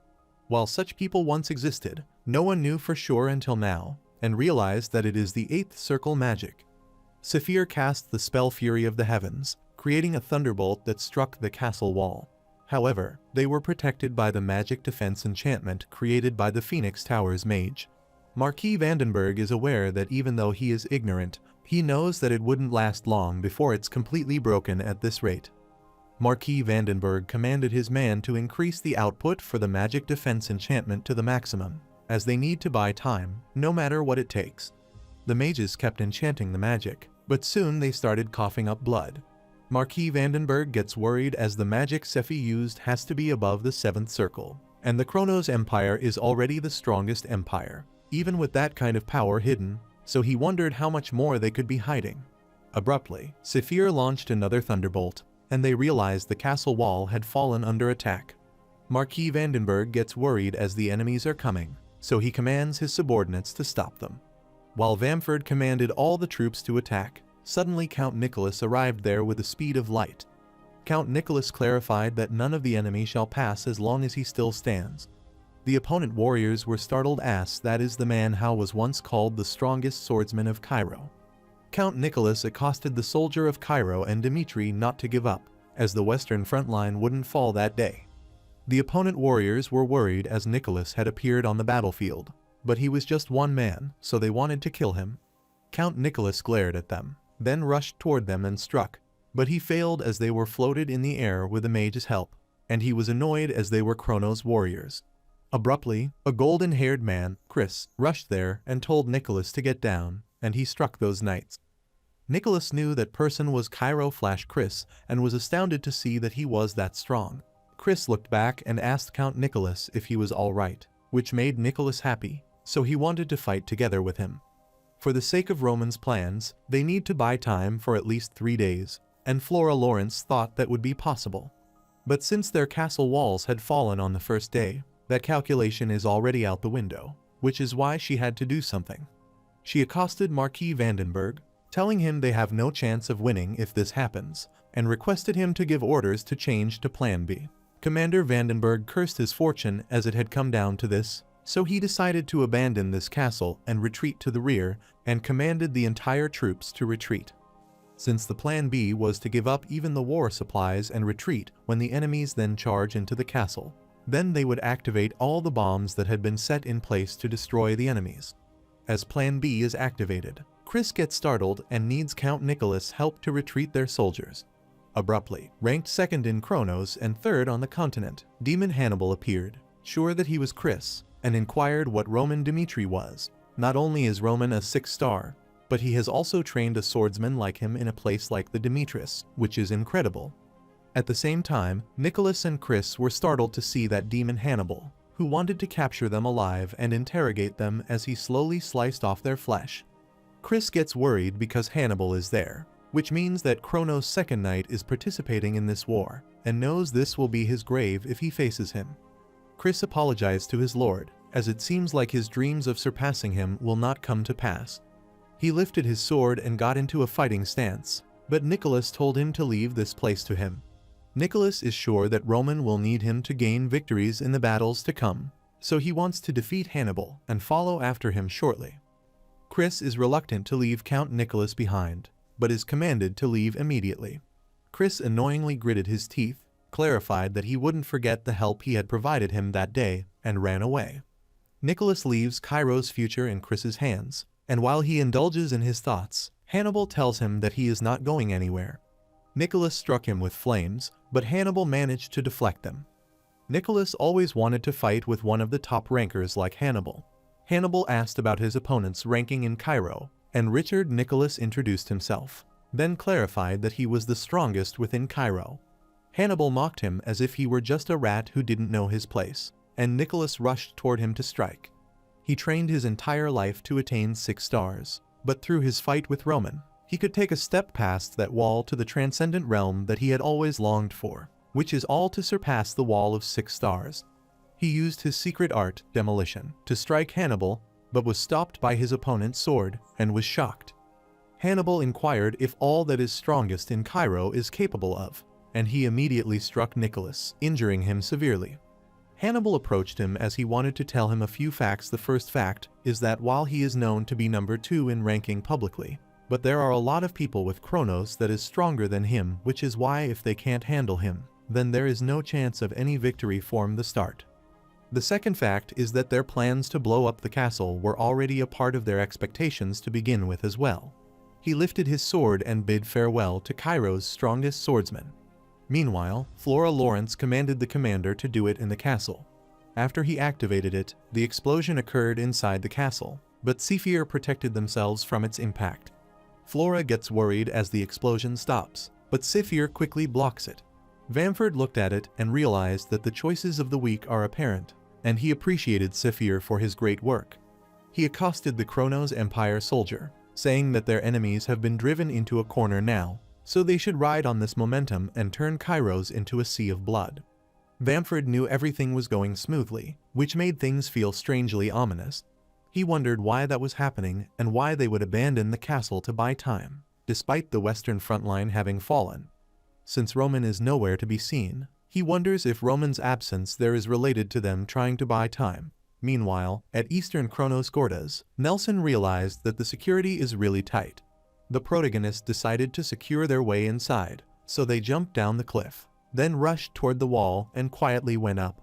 While such people once existed, no one knew for sure until now, and realized that it is the 8th circle magic. Saphir cast the spell Fury of the Heavens, creating a thunderbolt that struck the castle wall. However, they were protected by the magic defense enchantment created by the Phoenix Towers mage. Marquis Vandenberg is aware that even though he is ignorant, he knows that it wouldn't last long before it's completely broken at this rate. Marquis Vandenberg commanded his man to increase the output for the magic defense enchantment to the maximum, as they need to buy time, no matter what it takes. The mages kept enchanting the magic, but soon they started coughing up blood. Marquis Vandenberg gets worried as the magic Sephi used has to be above the 7th circle, and the Chronos Empire is already the strongest empire, even with that kind of power hidden, so he wondered how much more they could be hiding. Abruptly, Saphir launched another thunderbolt, and they realized the castle wall had fallen under attack. Marquis Vandenberg gets worried as the enemies are coming, so he commands his subordinates to stop them. While Vamford commanded all the troops to attack, suddenly Count Nicholas arrived there with the speed of light. Count Nicholas clarified that none of the enemy shall pass as long as he still stands. The opponent warriors were startled as that is the man who was once called the strongest swordsman of Cairo. Count Nicholas accosted the soldier of Cairo and Dmitri not to give up, as the western front line wouldn't fall that day. The opponent warriors were worried as Nicholas had appeared on the battlefield, but he was just one man, so they wanted to kill him. Count Nicholas glared at them, then rushed toward them and struck, but he failed as they were floated in the air with the mage's help, and he was annoyed as they were Chronos warriors. Abruptly, a golden-haired man, Chris, rushed there and told Nicholas to get down, and he struck those knights. Nicholas knew that person was Cairo/Chris and was astounded to see that he was that strong. Chris looked back and asked Count Nicholas if he was all right, which made Nicholas happy, so he wanted to fight together with him. For the sake of Roman's plans, they need to buy time for at least 3 days, and Flora Lawrence thought that would be possible. But since their castle walls had fallen on the first day, that calculation is already out the window, which is why she had to do something. She accosted Marquis Vandenberg, telling him they have no chance of winning if this happens, and requested him to give orders to change to Plan B. Commander Vandenberg cursed his fortune as it had come down to this, so he decided to abandon this castle and retreat to the rear, and commanded the entire troops to retreat. Since the Plan B was to give up even the war supplies and retreat when the enemies then charge into the castle, then they would activate all the bombs that had been set in place to destroy the enemies. As Plan B is activated, Chris gets startled and needs Count Nicholas' help to retreat their soldiers. Abruptly, ranked 2nd in Chronos and 3rd on the continent, Demon Hannibal appeared, sure that he was Chris, and inquired what Roman Dmitri was. Not only is Roman a 6-star, but he has also trained a swordsman like him in a place like the Dimitris, which is incredible. At the same time, Nicholas and Chris were startled to see that Demon Hannibal, who wanted to capture them alive and interrogate them as he slowly sliced off their flesh. Chris gets worried because Hannibal is there, which means that Chronos' second knight is participating in this war, and knows this will be his grave if he faces him. Chris apologized to his lord, as it seems like his dreams of surpassing him will not come to pass. He lifted his sword and got into a fighting stance, but Nicholas told him to leave this place to him. Nicholas is sure that Roman will need him to gain victories in the battles to come, so he wants to defeat Hannibal and follow after him shortly. Chris is reluctant to leave Count Nicholas behind, but is commanded to leave immediately. Chris annoyingly gritted his teeth, clarified that he wouldn't forget the help he had provided him that day, and ran away. Nicholas leaves Cairo's future in Chris's hands, and while he indulges in his thoughts, Hannibal tells him that he is not going anywhere. Nicholas struck him with flames, but Hannibal managed to deflect them. Nicholas always wanted to fight with one of the top rankers like Hannibal. Hannibal asked about his opponent's ranking in Cairo, and Richard Nicholas introduced himself, then clarified that he was the strongest within Cairo. Hannibal mocked him as if he were just a rat who didn't know his place, and Nicholas rushed toward him to strike. He trained his entire life to attain 6 stars, but through his fight with Roman, he could take a step past that wall to the transcendent realm that he had always longed for, which is all to surpass the wall of 6 stars. He used his secret art, demolition, to strike Hannibal, but was stopped by his opponent's sword, and was shocked. Hannibal inquired if all that is strongest in Cairo is capable of, and he immediately struck Nicholas, injuring him severely. Hannibal approached him as he wanted to tell him a few facts. The first fact is that while he is known to be number 2 in ranking publicly, but there are a lot of people with Chronos that is stronger than him, which is why if they can't handle him, then there is no chance of any victory from the start. The second fact is that their plans to blow up the castle were already a part of their expectations to begin with as well. He lifted his sword and bid farewell to Cairo's strongest swordsman. Meanwhile, Flora Lawrence commanded the commander to do it in the castle. After he activated it, the explosion occurred inside the castle, but Zephyr protected themselves from its impact. Flora gets worried as the explosion stops, but Zephyr quickly blocks it. Vamford looked at it and realized that the choices of the weak are apparent, and he appreciated Zephyr for his great work. He accosted the Chronos Empire soldier, saying that their enemies have been driven into a corner now, so they should ride on this momentum and turn Kairos into a sea of blood. Vamford knew everything was going smoothly, which made things feel strangely ominous. He wondered why that was happening and why they would abandon the castle to buy time, despite the western front line having fallen. Since Roman is nowhere to be seen, he wonders if Roman's absence there is related to them trying to buy time. Meanwhile, at Eastern Chronos Gordas, Nelson realized that the security is really tight. The protagonists decided to secure their way inside, so they jumped down the cliff, then rushed toward the wall and quietly went up.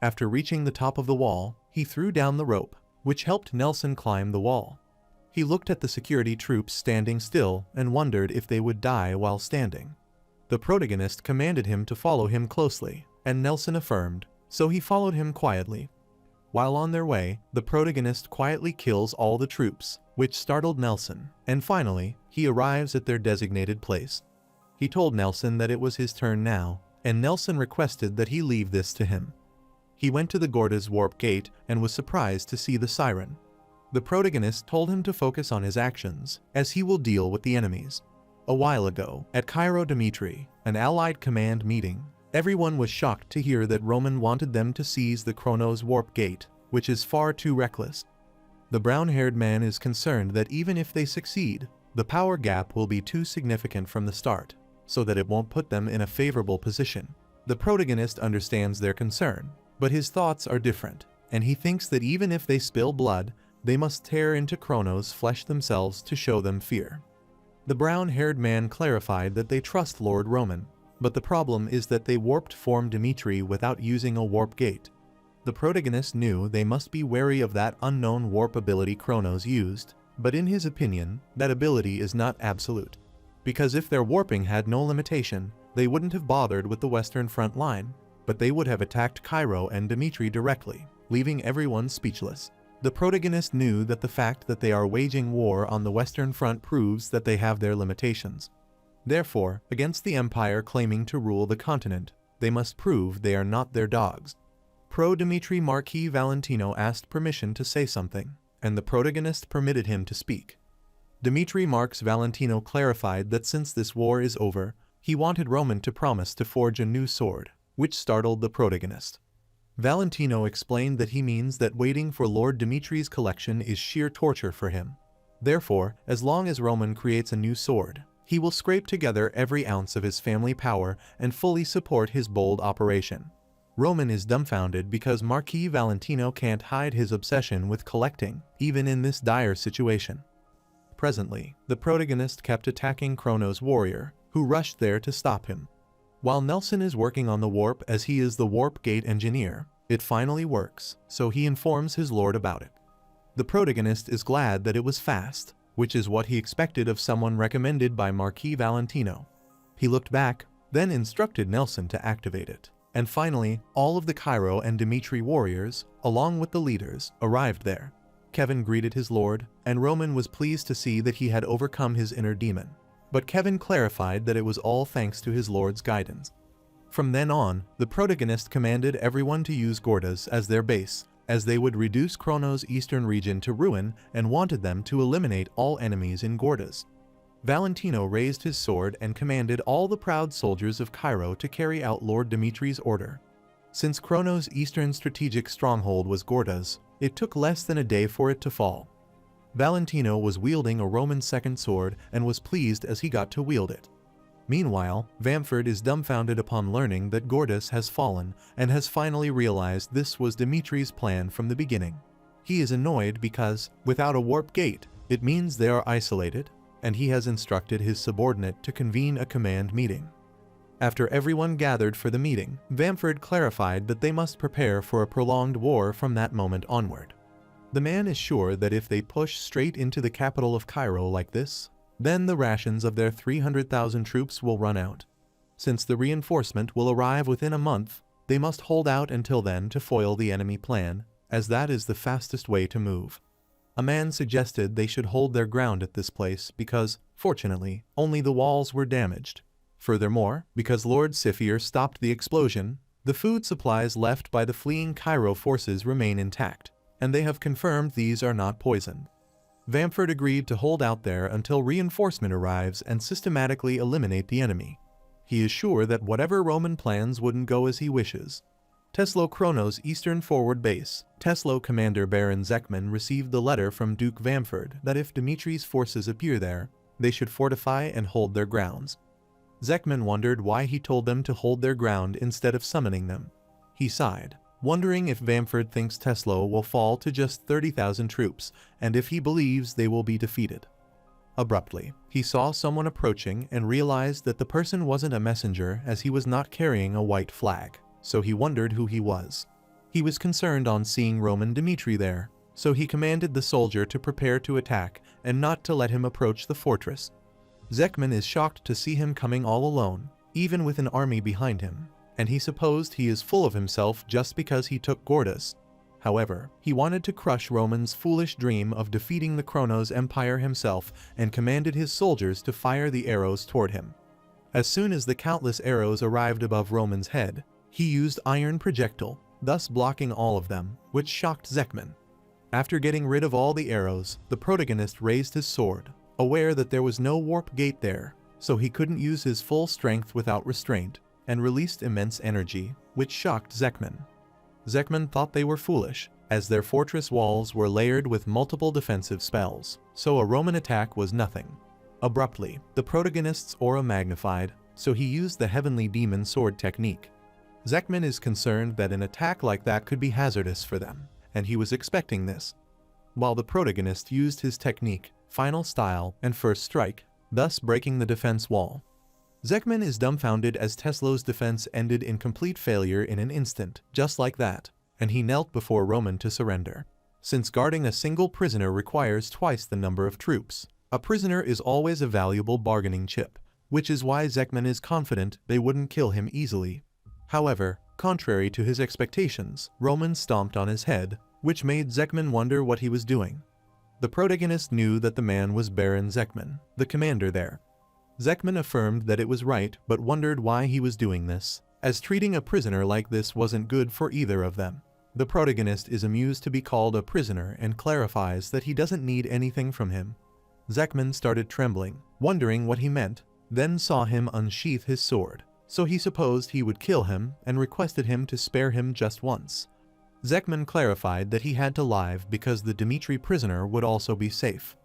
After reaching the top of the wall, he threw down the rope, which helped Nelson climb the wall. He looked at the security troops standing still and wondered if they would die while standing. The protagonist commanded him to follow him closely, and Nelson affirmed, so he followed him quietly. While on their way, the protagonist quietly kills all the troops, which startled Nelson, and finally, he arrives at their designated place. He told Nelson that it was his turn now, and Nelson requested that he leave this to him. He went to the Gordas warp gate and was surprised to see the siren. The protagonist told him to focus on his actions, as he will deal with the enemies. A while ago, at Cairo Dimitri, an allied command meeting, everyone was shocked to hear that Roman wanted them to seize the Chronos warp gate, which is far too reckless. The brown-haired man is concerned that even if they succeed, the power gap will be too significant from the start, so that it won't put them in a favorable position. The protagonist understands their concern, but his thoughts are different, and he thinks that even if they spill blood, they must tear into Chronos' flesh themselves to show them fear. The brown-haired man clarified that they trust Lord Roman, but the problem is that they warped form Dimitri without using a warp gate. The protagonist knew they must be wary of that unknown warp ability Chronos used, but in his opinion, that ability is not absolute. Because if their warping had no limitation, they wouldn't have bothered with the Western front line, but they would have attacked Cairo and Dimitri directly, leaving everyone speechless. The protagonist knew that the fact that they are waging war on the Western front proves that they have their limitations. Therefore, against the Empire claiming to rule the continent, they must prove they are not their dogs. Pro-Dimitri Marquis Valentino asked permission to say something, and the protagonist permitted him to speak. Dimitri Marx Valentino clarified that since this war is over, he wanted Roman to promise to forge a new sword, which startled the protagonist. Valentino explained that he means that waiting for Lord Dimitri's collection is sheer torture for him. Therefore, as long as Roman creates a new sword, he will scrape together every ounce of his family power and fully support his bold operation. Roman is dumbfounded because Marquis Valentino can't hide his obsession with collecting, even in this dire situation. Presently, the protagonist kept attacking Chronos' warrior, who rushed there to stop him. While Nelson is working on the warp as he is the warp gate engineer, it finally works, so he informs his lord about it. The protagonist is glad that it was fast, which is what he expected of someone recommended by Marquis Valentino. He looked back, then instructed Nelson to activate it. And finally, all of the Cairo and Dimitri warriors, along with the leaders, arrived there. Kevin greeted his lord, and Roman was pleased to see that he had overcome his inner demon. But Kevin clarified that it was all thanks to his lord's guidance. From then on, the protagonist commanded everyone to use Gordas as their base, as they would reduce Kronos' eastern region to ruin and wanted them to eliminate all enemies in Gordas. Valentino raised his sword and commanded all the proud soldiers of Cairo to carry out Lord Dimitri's order. Since Kronos' eastern strategic stronghold was Gordas, it took less than a day for it to fall. Valentino was wielding a Roman second sword and was pleased as he got to wield it. Meanwhile, Vamford is dumbfounded upon learning that Gordas has fallen and has finally realized this was Dimitri's plan from the beginning. He is annoyed because, without a warp gate, it means they are isolated, and he has instructed his subordinate to convene a command meeting. After everyone gathered for the meeting, Vamford clarified that they must prepare for a prolonged war from that moment onward. The man is sure that if they push straight into the capital of Cairo like this, then the rations of their 300,000 troops will run out. Since the reinforcement will arrive within a month, they must hold out until then to foil the enemy plan, as that is the fastest way to move. A man suggested they should hold their ground at this place because, fortunately, only the walls were damaged. Furthermore, because Lord Sifir stopped the explosion, the food supplies left by the fleeing Cairo forces remain intact, and they have confirmed these are not poisoned. Vamford agreed to hold out there until reinforcement arrives and systematically eliminate the enemy. He is sure that whatever Roman plans wouldn't go as he wishes. Teslo Kronos' eastern forward base, Teslo commander Baron Zekman received the letter from Duke Vamford that if Dimitri's forces appear there, they should fortify and hold their grounds. Zekman wondered why he told them to hold their ground instead of summoning them. He sighed, wondering if Vamford thinks Teslo will fall to just 30,000 troops, and if he believes they will be defeated. Abruptly, he saw someone approaching and realized that the person wasn't a messenger as he was not carrying a white flag, so he wondered who he was. He was concerned on seeing Roman Dimitri there, so he commanded the soldier to prepare to attack and not to let him approach the fortress. Zekman is shocked to see him coming all alone, even with an army behind him, and he supposed he is full of himself just because he took Gordas. However, he wanted to crush Roman's foolish dream of defeating the Kronos Empire himself and commanded his soldiers to fire the arrows toward him. As soon as the countless arrows arrived above Roman's head, he used iron projectile, thus blocking all of them, which shocked Zekman. After getting rid of all the arrows, the protagonist raised his sword, aware that there was no warp gate there, so he couldn't use his full strength without restraint, and released immense energy, which shocked Zekman. Zekman thought they were foolish, as their fortress walls were layered with multiple defensive spells, so a Roman attack was nothing. Abruptly, the protagonist's aura magnified, so he used the Heavenly Demon Sword technique. Zekman is concerned that an attack like that could be hazardous for them, and he was expecting this. While the protagonist used his technique, Final Style, and First Strike, thus breaking the defense wall. Zekman is dumbfounded as Teslo's defense ended in complete failure in an instant, just like that, and he knelt before Roman to surrender. Since guarding a single prisoner requires twice the number of troops, a prisoner is always a valuable bargaining chip, which is why Zekman is confident they wouldn't kill him easily. However, contrary to his expectations, Roman stomped on his head, which made Zekman wonder what he was doing. The protagonist knew that the man was Baron Zekman, the commander there. Zekman affirmed that it was right but wondered why he was doing this, as treating a prisoner like this wasn't good for either of them. The protagonist is amused to be called a prisoner and clarifies that he doesn't need anything from him. Zekman started trembling, wondering what he meant, then saw him unsheath his sword, so he supposed he would kill him and requested him to spare him just once. Zekman clarified that he had to leave because the Dimitri prisoner would also be safe.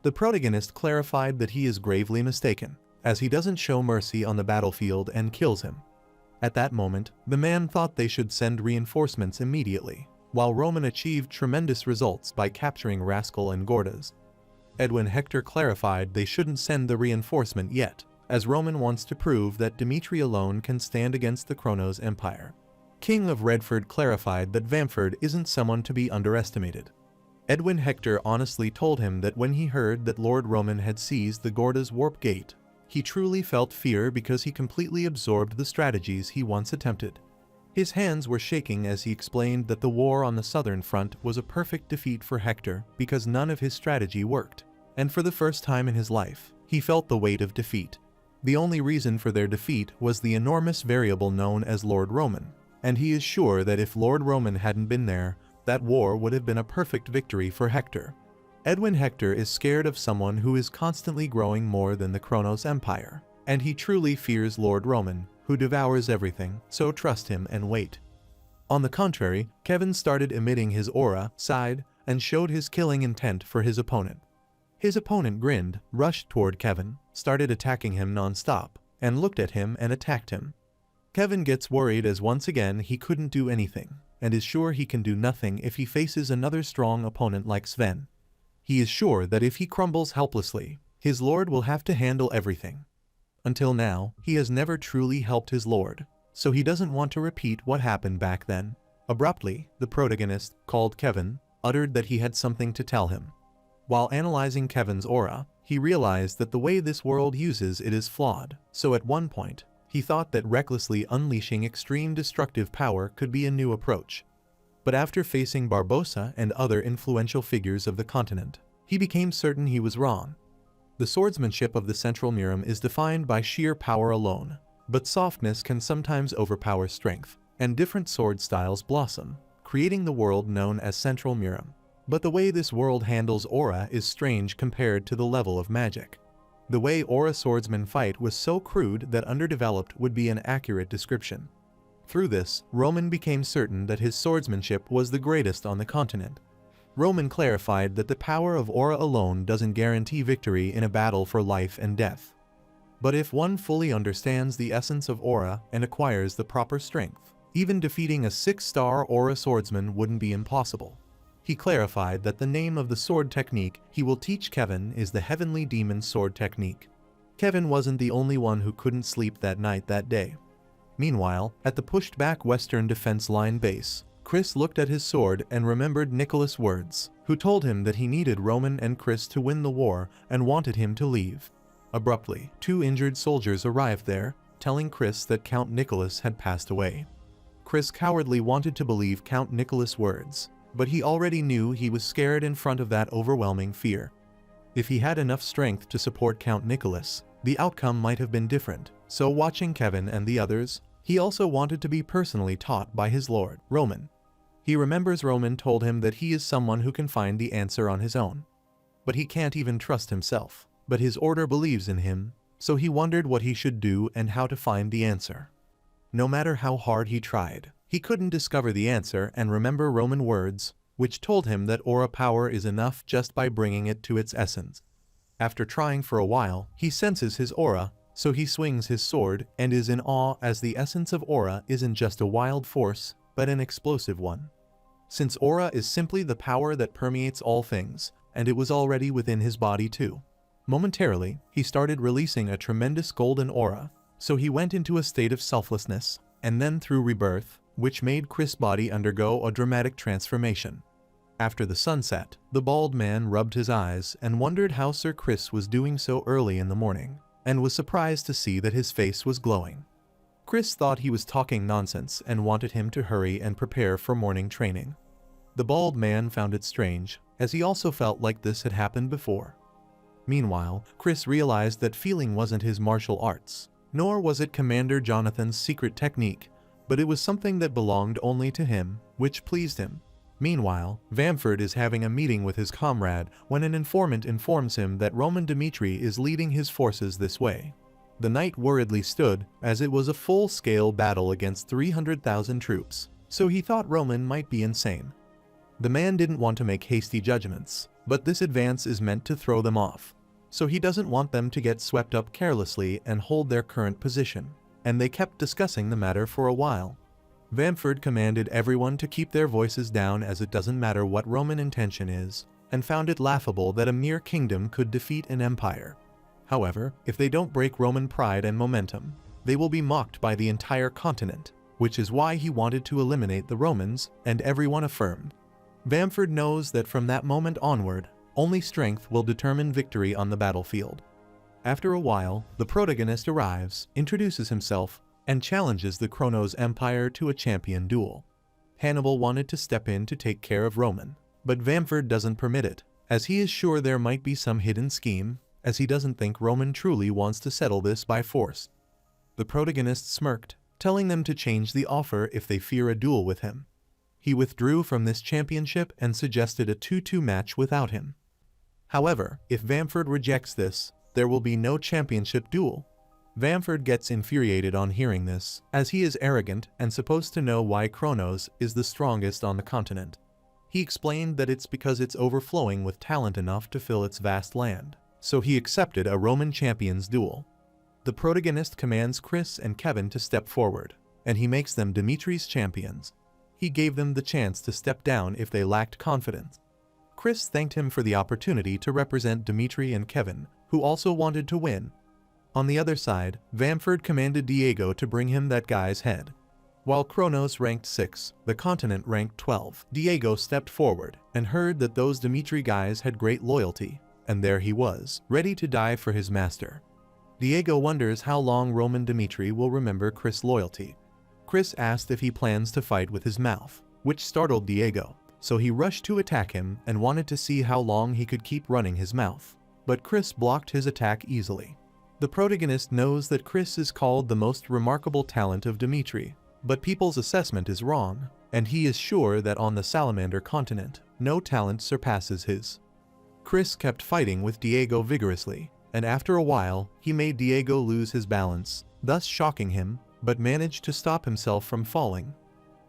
The protagonist clarified that he is gravely mistaken, as he doesn't show mercy on the battlefield and kills him. At that moment, the man thought they should send reinforcements immediately, while Roman achieved tremendous results by capturing Rascal and Gordas. Edwin Hector clarified they shouldn't send the reinforcement yet, as Roman wants to prove that Dimitri alone can stand against the Kronos Empire. King of Redford clarified that Vamford isn't someone to be underestimated. Edwin Hector honestly told him that when he heard that Lord Roman had seized the Gorda's warp gate, he truly felt fear because he completely absorbed the strategies he once attempted. His hands were shaking as he explained that the war on the southern front was a perfect defeat for Hector because none of his strategy worked, and for the first time in his life, he felt the weight of defeat. The only reason for their defeat was the enormous variable known as Lord Roman, and he is sure that if Lord Roman hadn't been there, that war would have been a perfect victory for Hector. Edwin Hector is scared of someone who is constantly growing more than the Kronos Empire, and he truly fears Lord Roman, who devours everything, so trust him and wait. On the contrary, Kevin started emitting his aura, sighed, and showed his killing intent for his opponent. His opponent grinned, rushed toward Kevin, started attacking him non-stop, and looked at him and attacked him. Kevin gets worried as once again he couldn't do anything, and is sure he can do nothing if he faces another strong opponent like Sven. He is sure that if he crumbles helplessly, his lord will have to handle everything. Until now, he has never truly helped his lord, so he doesn't want to repeat what happened back then. Abruptly, the protagonist, called Kevin, uttered that he had something to tell him. While analyzing Kevin's aura, he realized that the way this world uses it is flawed, so at one point, he thought that recklessly unleashing extreme destructive power could be a new approach. But after facing Barbossa and other influential figures of the continent, he became certain he was wrong. The swordsmanship of the Central Miram is defined by sheer power alone, but softness can sometimes overpower strength, and different sword styles blossom, creating the world known as Central Miram. But the way this world handles aura is strange compared to the level of magic. The way aura swordsmen fight was so crude that underdeveloped would be an accurate description. Through this, Roman became certain that his swordsmanship was the greatest on the continent. Roman clarified that the power of aura alone doesn't guarantee victory in a battle for life and death. But if one fully understands the essence of aura and acquires the proper strength, even defeating a 6-star aura swordsman wouldn't be impossible. He clarified that the name of the sword technique he will teach Kevin is the Heavenly Demon Sword Technique. Kevin wasn't the only one who couldn't sleep that night that day. Meanwhile, at the pushed-back Western Defense Line base, Chris looked at his sword and remembered Nicholas' words, who told him that he needed Roman and Chris to win the war and wanted him to leave. Abruptly, 2 injured soldiers arrived there, telling Chris that Count Nicholas had passed away. Chris cowardly wanted to believe Count Nicholas' words, but he already knew he was scared in front of that overwhelming fear. If he had enough strength to support Count Nicholas, the outcome might have been different, so watching Kevin and the others, he also wanted to be personally taught by his lord, Roman. He remembers Roman told him that he is someone who can find the answer on his own. But he can't even trust himself, but his order believes in him, so he wondered what he should do and how to find the answer. No matter how hard he tried, he couldn't discover the answer and remember Roman words, which told him that aura power is enough just by bringing it to its essence. After trying for a while, he senses his aura, so he swings his sword and is in awe as the essence of aura isn't just a wild force, but an explosive one. Since aura is simply the power that permeates all things, and it was already within his body too. Momentarily, he started releasing a tremendous golden aura, so he went into a state of selflessness, and then through rebirth, which made Chris' body undergo a dramatic transformation. After the sunset, the bald man rubbed his eyes and wondered how Sir Chris was doing so early in the morning, and was surprised to see that his face was glowing. Chris thought he was talking nonsense and wanted him to hurry and prepare for morning training. The bald man found it strange, as he also felt like this had happened before. Meanwhile, Chris realized that feeling wasn't his martial arts, nor was it Commander Jonathan's secret technique, but it was something that belonged only to him, which pleased him. Meanwhile, Vamford is having a meeting with his comrade when an informant informs him that Roman Dimitri is leading his forces this way. The knight worriedly stood, as it was a full-scale battle against 300,000 troops, so he thought Roman might be insane. The man didn't want to make hasty judgments, but this advance is meant to throw them off, so he doesn't want them to get swept up carelessly and hold their current position, and they kept discussing the matter for a while. Vamford commanded everyone to keep their voices down as it doesn't matter what Roman intention is, and found it laughable that a mere kingdom could defeat an empire. However, if they don't break Roman pride and momentum, they will be mocked by the entire continent, which is why he wanted to eliminate the Romans, and everyone affirmed. Bamford knows that from that moment onward, only strength will determine victory on the battlefield. After a while, the protagonist arrives, introduces himself, and challenges the Kronos Empire to a champion duel. Hannibal wanted to step in to take care of Roman, but Bamford doesn't permit it, as he is sure there might be some hidden scheme, as he doesn't think Roman truly wants to settle this by force. The protagonist smirked, telling them to change the offer if they fear a duel with him. He withdrew from this championship and suggested a 2-2 match without him. However, if Bamford rejects this, there will be no championship duel. Bamford gets infuriated on hearing this, as he is arrogant and supposed to know why Kronos is the strongest on the continent. He explained that it's because it's overflowing with talent enough to fill its vast land, so he accepted a Roman champions duel. The protagonist commands Chris and Kevin to step forward, and he makes them Dimitri's champions. He gave them the chance to step down if they lacked confidence. Chris thanked him for the opportunity to represent Dimitri and Kevin, who also wanted to win. On the other side, Bamford commanded Diego to bring him that guy's head. While Kronos ranked 6, the continent ranked 12, Diego stepped forward and heard that those Dimitri guys had great loyalty, and there he was, ready to die for his master. Diego wonders how long Roman Dimitri will remember Chris' loyalty. Chris asked if he plans to fight with his mouth, which startled Diego, so he rushed to attack him and wanted to see how long he could keep running his mouth. But Chris blocked his attack easily. The protagonist knows that Chris is called the most remarkable talent of Dimitri, but people's assessment is wrong, and he is sure that on the Salamander continent, no talent surpasses his. Chris kept fighting with Diego vigorously, and after a while, he made Diego lose his balance, thus shocking him, but managed to stop himself from falling.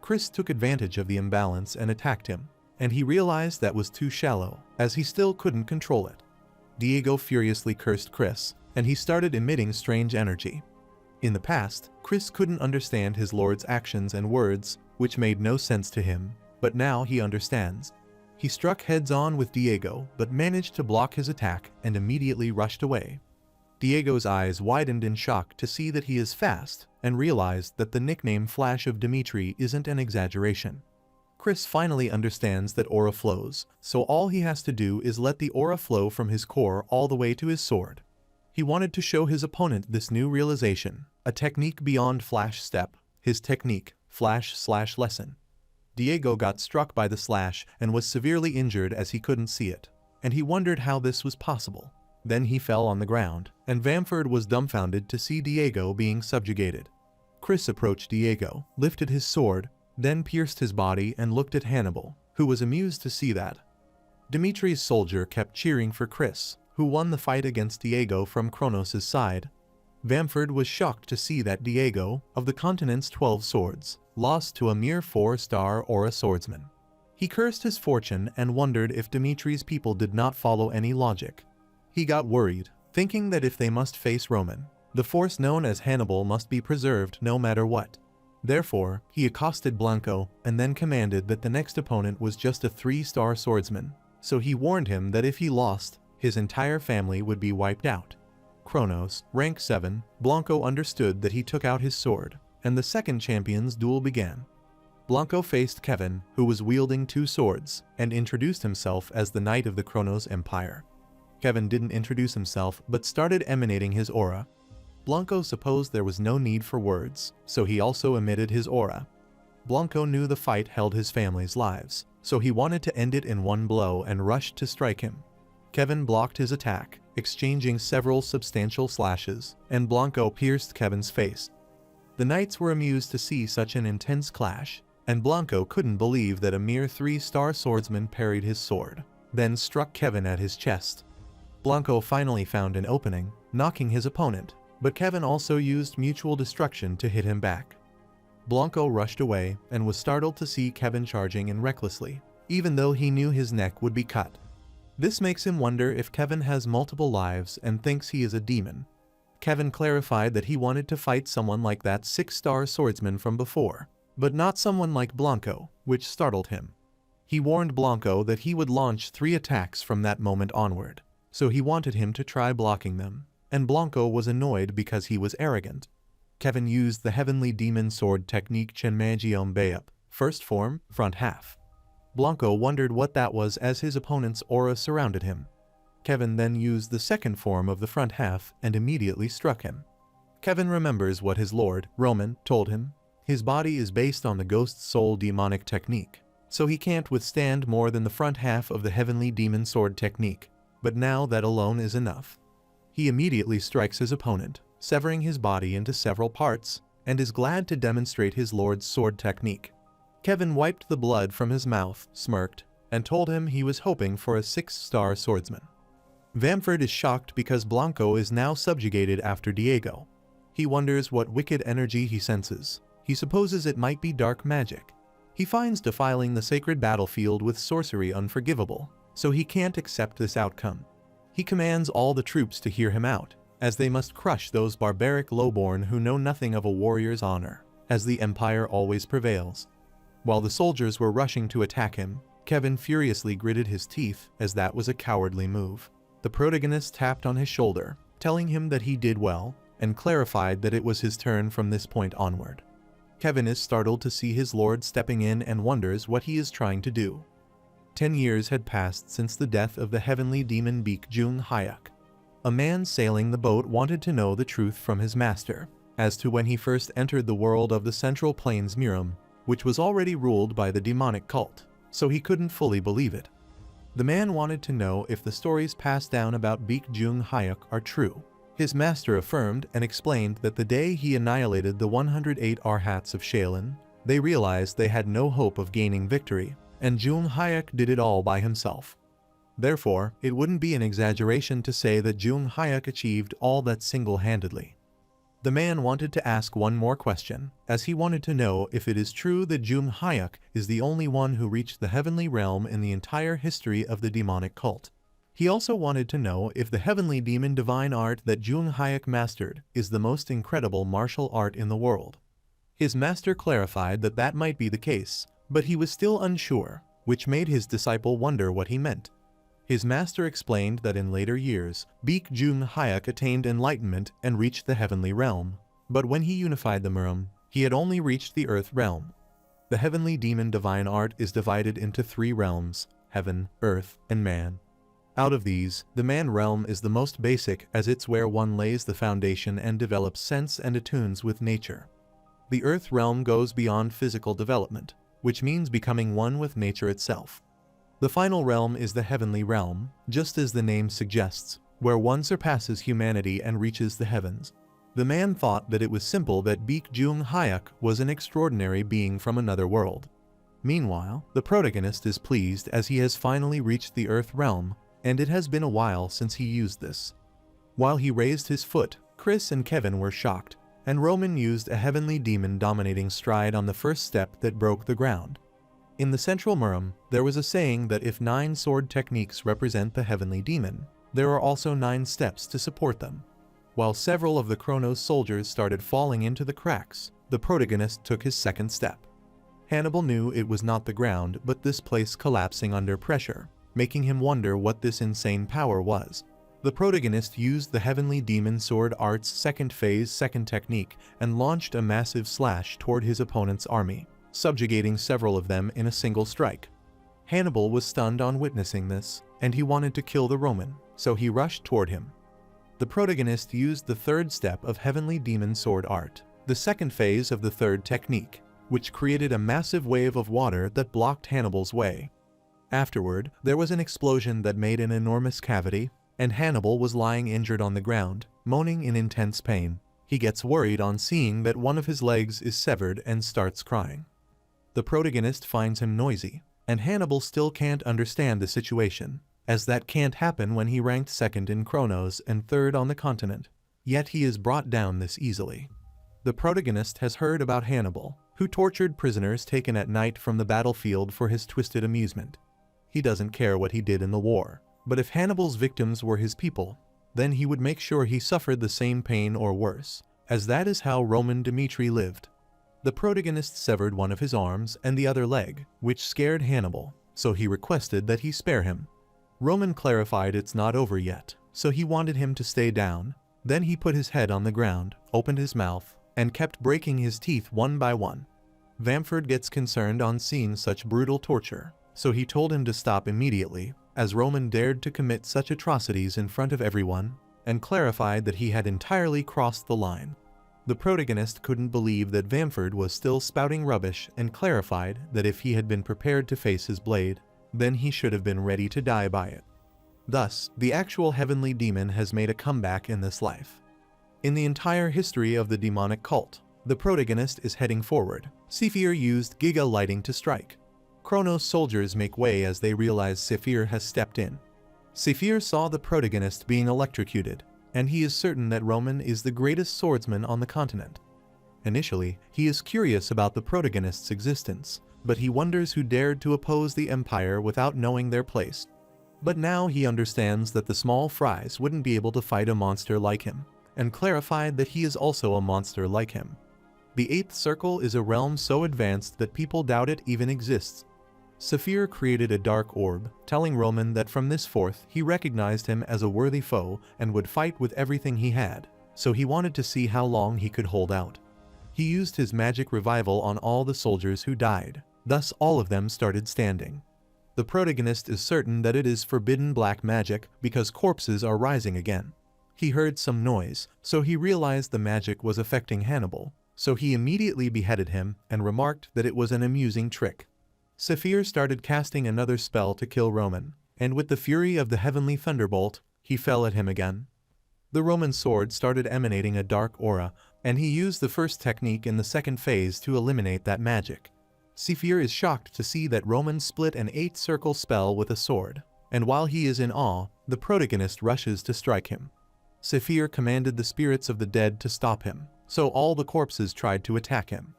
Chris took advantage of the imbalance and attacked him, and he realized that was too shallow, as he still couldn't control it. Diego furiously cursed Chris, and he started emitting strange energy. In the past, Chris couldn't understand his lord's actions and words, which made no sense to him, but now he understands. He struck heads-on with Diego, but managed to block his attack and immediately rushed away. Diego's eyes widened in shock to see that he is fast, and realized that the nickname Flash of Dimitri isn't an exaggeration. Chris finally understands that aura flows, so all he has to do is let the aura flow from his core all the way to his sword. He wanted to show his opponent this new realization, a technique beyond Flash step, his technique, Flash/lesson. Diego got struck by the slash and was severely injured as he couldn't see it, and he wondered how this was possible. Then he fell on the ground, and Bamford was dumbfounded to see Diego being subjugated. Chris approached Diego, lifted his sword, then pierced his body and looked at Hannibal, who was amused to see that. Dimitri's soldier kept cheering for Chris, who won the fight against Diego from Kronos' side. Bamford was shocked to see that Diego, of the continent's 12 swords, lost to a mere 4-star aura swordsman. He cursed his fortune and wondered if Dimitri's people did not follow any logic. He got worried, thinking that if they must face Roman, the force known as Hannibal must be preserved no matter what. Therefore, he accosted Blanco and then commanded that the next opponent was just a 3-star swordsman, so he warned him that if he lost, his entire family would be wiped out. Kronos, rank 7, Blanco understood that he took out his sword, and the second champion's duel began. Blanco faced Kevin, who was wielding 2 swords, and introduced himself as the Knight of the Kronos Empire. Kevin didn't introduce himself but started emanating his aura. Blanco supposed there was no need for words, so he also emitted his aura. Blanco knew the fight held his family's lives, so he wanted to end it in one blow and rushed to strike him. Kevin blocked his attack, exchanging several substantial slashes, and Blanco pierced Kevin's face. The knights were amused to see such an intense clash, and Blanco couldn't believe that a mere 3-star swordsman parried his sword, then struck Kevin at his chest. Blanco finally found an opening, knocking his opponent, but Kevin also used mutual destruction to hit him back. Blanco rushed away and was startled to see Kevin charging in recklessly, even though he knew his neck would be cut. This makes him wonder if Kevin has multiple lives and thinks he is a demon. Kevin clarified that he wanted to fight someone like that 6-star swordsman from before, but not someone like Blanco, which startled him. He warned Blanco that he would launch 3 attacks from that moment onward, so he wanted him to try blocking them, and Blanco was annoyed because he was arrogant. Kevin used the Heavenly Demon Sword technique Chenmagiom Bayup, first form, front half. Blanco wondered what that was as his opponent's aura surrounded him. Kevin then used the second form of the front half and immediately struck him. Kevin remembers what his lord, Roman, told him. His body is based on the Ghost Soul demonic technique, so he can't withstand more than the front half of the Heavenly Demon Sword technique, but now that alone is enough. He immediately strikes his opponent, severing his body into several parts, and is glad to demonstrate his lord's sword technique. Kevin wiped the blood from his mouth, smirked, and told him he was hoping for a 6-star swordsman. Vamford is shocked because Blanco is now subjugated after Diego. He wonders what wicked energy he senses. He supposes it might be dark magic. He finds defiling the sacred battlefield with sorcery unforgivable, so he can't accept this outcome. He commands all the troops to hear him out, as they must crush those barbaric lowborn who know nothing of a warrior's honor, as the Empire always prevails. While the soldiers were rushing to attack him, Kevin furiously gritted his teeth as that was a cowardly move. The protagonist tapped on his shoulder, telling him that he did well, and clarified that it was his turn from this point onward. Kevin is startled to see his lord stepping in and wonders what he is trying to do. 10 years had passed since the death of the heavenly demon Baek Jung Hyuk. A man sailing the boat wanted to know the truth from his master, as to when he first entered the world of the Central Plains Miram, which was already ruled by the demonic cult, so he couldn't fully believe it. The man wanted to know if the stories passed down about Baek Jung Hyuk are true. His master affirmed and explained that the day he annihilated the 108 Arhats of Shaolin, they realized they had no hope of gaining victory, and Jung Hyuk did it all by himself. Therefore, it wouldn't be an exaggeration to say that Jung Hyuk achieved all that single-handedly. The man wanted to ask one more question, as he wanted to know if it is true that Jung Hyuk is the only one who reached the heavenly realm in the entire history of the demonic cult. He also wanted to know if the heavenly demon divine art that Jung Hyuk mastered is the most incredible martial art in the world. His master clarified that that might be the case, but he was still unsure, which made his disciple wonder what he meant. His master explained that in later years, Baek Jung Hyuk attained enlightenment and reached the heavenly realm, but when he unified the Miram, he had only reached the earth realm. The heavenly demon divine art is divided into 3 realms: heaven, earth, and man. Out of these, the man realm is the most basic as it's where one lays the foundation and develops sense and attunes with nature. The earth realm goes beyond physical development, which means becoming one with nature itself. The final realm is the heavenly realm, just as the name suggests, where one surpasses humanity and reaches the heavens. The man thought that it was simple that Baek Jung Hyuk was an extraordinary being from another world. Meanwhile, the protagonist is pleased as he has finally reached the earth realm, and it has been a while since he used this. While he raised his foot, Chris and Kevin were shocked, and Roman used a heavenly demon dominating stride on the first step that broke the ground. In the central Miram, there was a saying that if 9 sword techniques represent the heavenly demon, there are also 9 steps to support them. While several of the Kronos soldiers started falling into the cracks, the protagonist took his second step. Hannibal knew it was not the ground but this place collapsing under pressure, making him wonder what this insane power was. The protagonist used the heavenly demon sword art's second phase second technique and launched a massive slash toward his opponent's army, subjugating several of them in a single strike. Hannibal was stunned on witnessing this, and he wanted to kill the Roman, so he rushed toward him. The protagonist used the third step of heavenly demon sword art, the second phase of the third technique, which created a massive wave of water that blocked Hannibal's way. Afterward, there was an explosion that made an enormous cavity, and Hannibal was lying injured on the ground, moaning in intense pain. He gets worried on seeing that one of his legs is severed and starts crying. The protagonist finds him noisy, and Hannibal still can't understand the situation, as that can't happen when he ranked second in Kronos and third on the continent. Yet he is brought down this easily. The protagonist has heard about Hannibal, who tortured prisoners taken at night from the battlefield for his twisted amusement. He doesn't care what he did in the war, but if Hannibal's victims were his people, then he would make sure he suffered the same pain or worse, as that is how Roman Dmitri lived. The protagonist severed one of his arms and the other leg, which scared Hannibal, so he requested that he spare him. Roman clarified it's not over yet, so he wanted him to stay down, Then he put his head on the ground, opened his mouth, and kept breaking his teeth one by one. Vamford gets concerned on seeing such brutal torture, so he told him to stop immediately, as Roman dared to commit such atrocities in front of everyone, and clarified that he had entirely crossed the line. The protagonist couldn't believe that Vamford was still spouting rubbish and clarified that if he had been prepared to face his blade, then he should have been ready to die by it. Thus, the actual heavenly demon has made a comeback in this life. In the entire history of the demonic cult, the protagonist is heading forward. Zephyr used Giga lighting to strike. Kronos' soldiers make way as they realize Zephyr has stepped in. Zephyr saw the protagonist being electrocuted, and he is certain that Roman is the greatest swordsman on the continent. Initially, he is curious about the protagonist's existence, but he wonders who dared to oppose the Empire without knowing their place. But now he understands that the small fries wouldn't be able to fight a monster like him, and clarified that he is also a monster like him. The Eighth Circle is a realm so advanced that people doubt it even exists. Zephyr created a dark orb, telling Roman that from this forth he recognized him as a worthy foe and would fight with everything he had, so he wanted to see how long he could hold out. He used his magic revival on all the soldiers who died, thus all of them started standing. The protagonist is certain that it is forbidden black magic because corpses are rising again. He heard some noise, so he realized the magic was affecting Hannibal, so he immediately beheaded him and remarked that it was an amusing trick. Zephyr started casting another spell to kill Roman, and with the fury of the heavenly thunderbolt, he fell at him again. The Roman sword started emanating a dark aura, and he used the first technique in the second phase to eliminate that magic. Zephyr is shocked to see that Roman split an 8-circle spell with a sword, and while he is in awe, the protagonist rushes to strike him. Zephyr commanded the spirits of the dead to stop him, so all the corpses tried to attack him.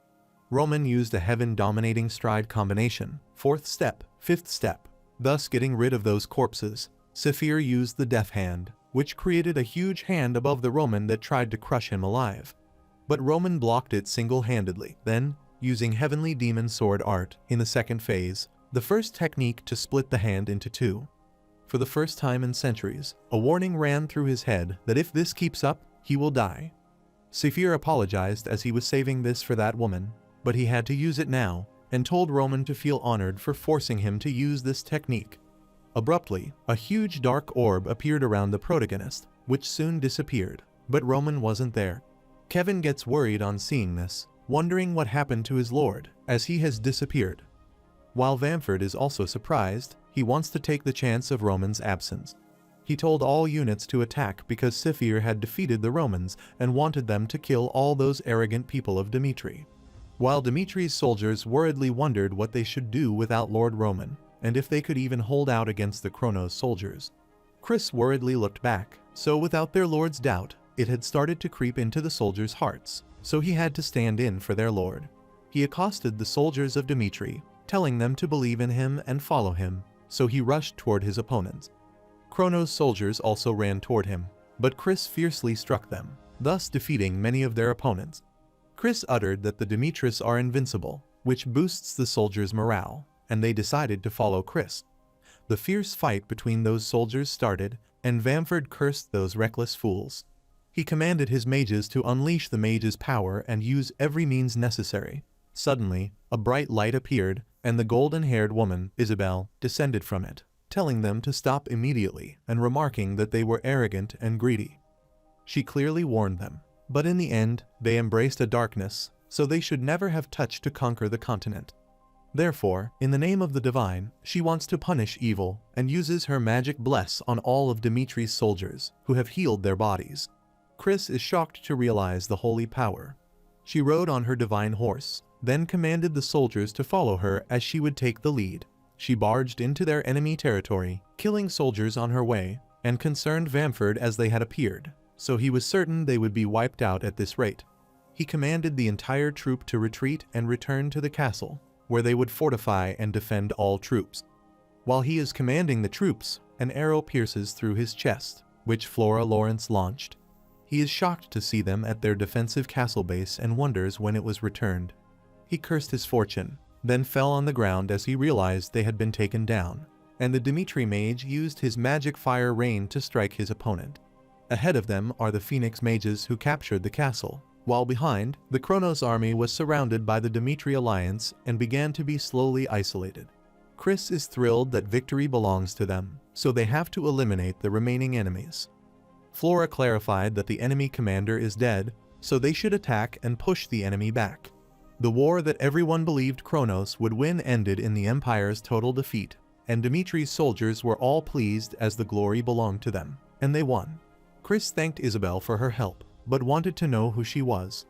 Roman used a heaven-dominating stride combination, 4th step, 5th step, thus getting rid of those corpses. Zephyr used the Death Hand, which created a huge hand above the Roman that tried to crush him alive. But Roman blocked it single-handedly. Then, using Heavenly Demon Sword Art in the second phase, the first technique to split the hand into two. For the first time in centuries, a warning ran through his head that if this keeps up, he will die. Zephyr apologized as he was saving this for that woman, but he had to use it now, and told Roman to feel honored for forcing him to use this technique. Abruptly, a huge dark orb appeared around the protagonist, which soon disappeared, but Roman wasn't there. Kevin gets worried on seeing this, wondering what happened to his lord, as he has disappeared. While Vamford is also surprised, he wants to take the chance of Roman's absence. He told all units to attack because Zephyr had defeated the Romans and wanted them to kill all those arrogant people of Dimitri. While Dimitri's soldiers worriedly wondered what they should do without Lord Roman, and if they could even hold out against the Kronos soldiers. Chris worriedly looked back, so without their lord's doubt, it had started to creep into the soldiers' hearts, so he had to stand in for their lord. He accosted the soldiers of Dimitri, telling them to believe in him and follow him, so he rushed toward his opponents. Kronos soldiers also ran toward him, but Chris fiercely struck them, thus defeating many of their opponents. Chris uttered that the Dimitris are invincible, which boosts the soldiers' morale, and they decided to follow Chris. The fierce fight between those soldiers started, and Vamford cursed those reckless fools. He commanded his mages to unleash the mage's power and use every means necessary. Suddenly, a bright light appeared, and the golden-haired woman, Isabel, descended from it, telling them to stop immediately and remarking that they were arrogant and greedy. She clearly warned them, but in the end, they embraced a darkness, so they should never have touched to conquer the continent. Therefore, in the name of the divine, she wants to punish evil and uses her magic bless on all of Dimitri's soldiers who have healed their bodies. Chris is shocked to realize the holy power. She rode on her divine horse, then commanded the soldiers to follow her as she would take the lead. She barged into their enemy territory, killing soldiers on her way, and concerned Vamford as they had appeared, so he was certain they would be wiped out at this rate. He commanded the entire troop to retreat and return to the castle, where they would fortify and defend all troops. While he is commanding the troops, an arrow pierces through his chest, which Flora Lawrence launched. He is shocked to see them at their defensive castle base and wonders when it was returned. He cursed his fortune, then fell on the ground as he realized they had been taken down, and the Dimitri mage used his magic fire rain to strike his opponent. Ahead of them are the Phoenix mages who captured the castle, while behind, the Kronos army was surrounded by the Dimitri alliance and began to be slowly isolated. Chris is thrilled that victory belongs to them, so they have to eliminate the remaining enemies. Flora clarified that the enemy commander is dead, so they should attack and push the enemy back. The war that everyone believed Kronos would win ended in the Empire's total defeat, and Dimitri's soldiers were all pleased as the glory belonged to them, and they won. Chris thanked Isabel for her help, but wanted to know who she was.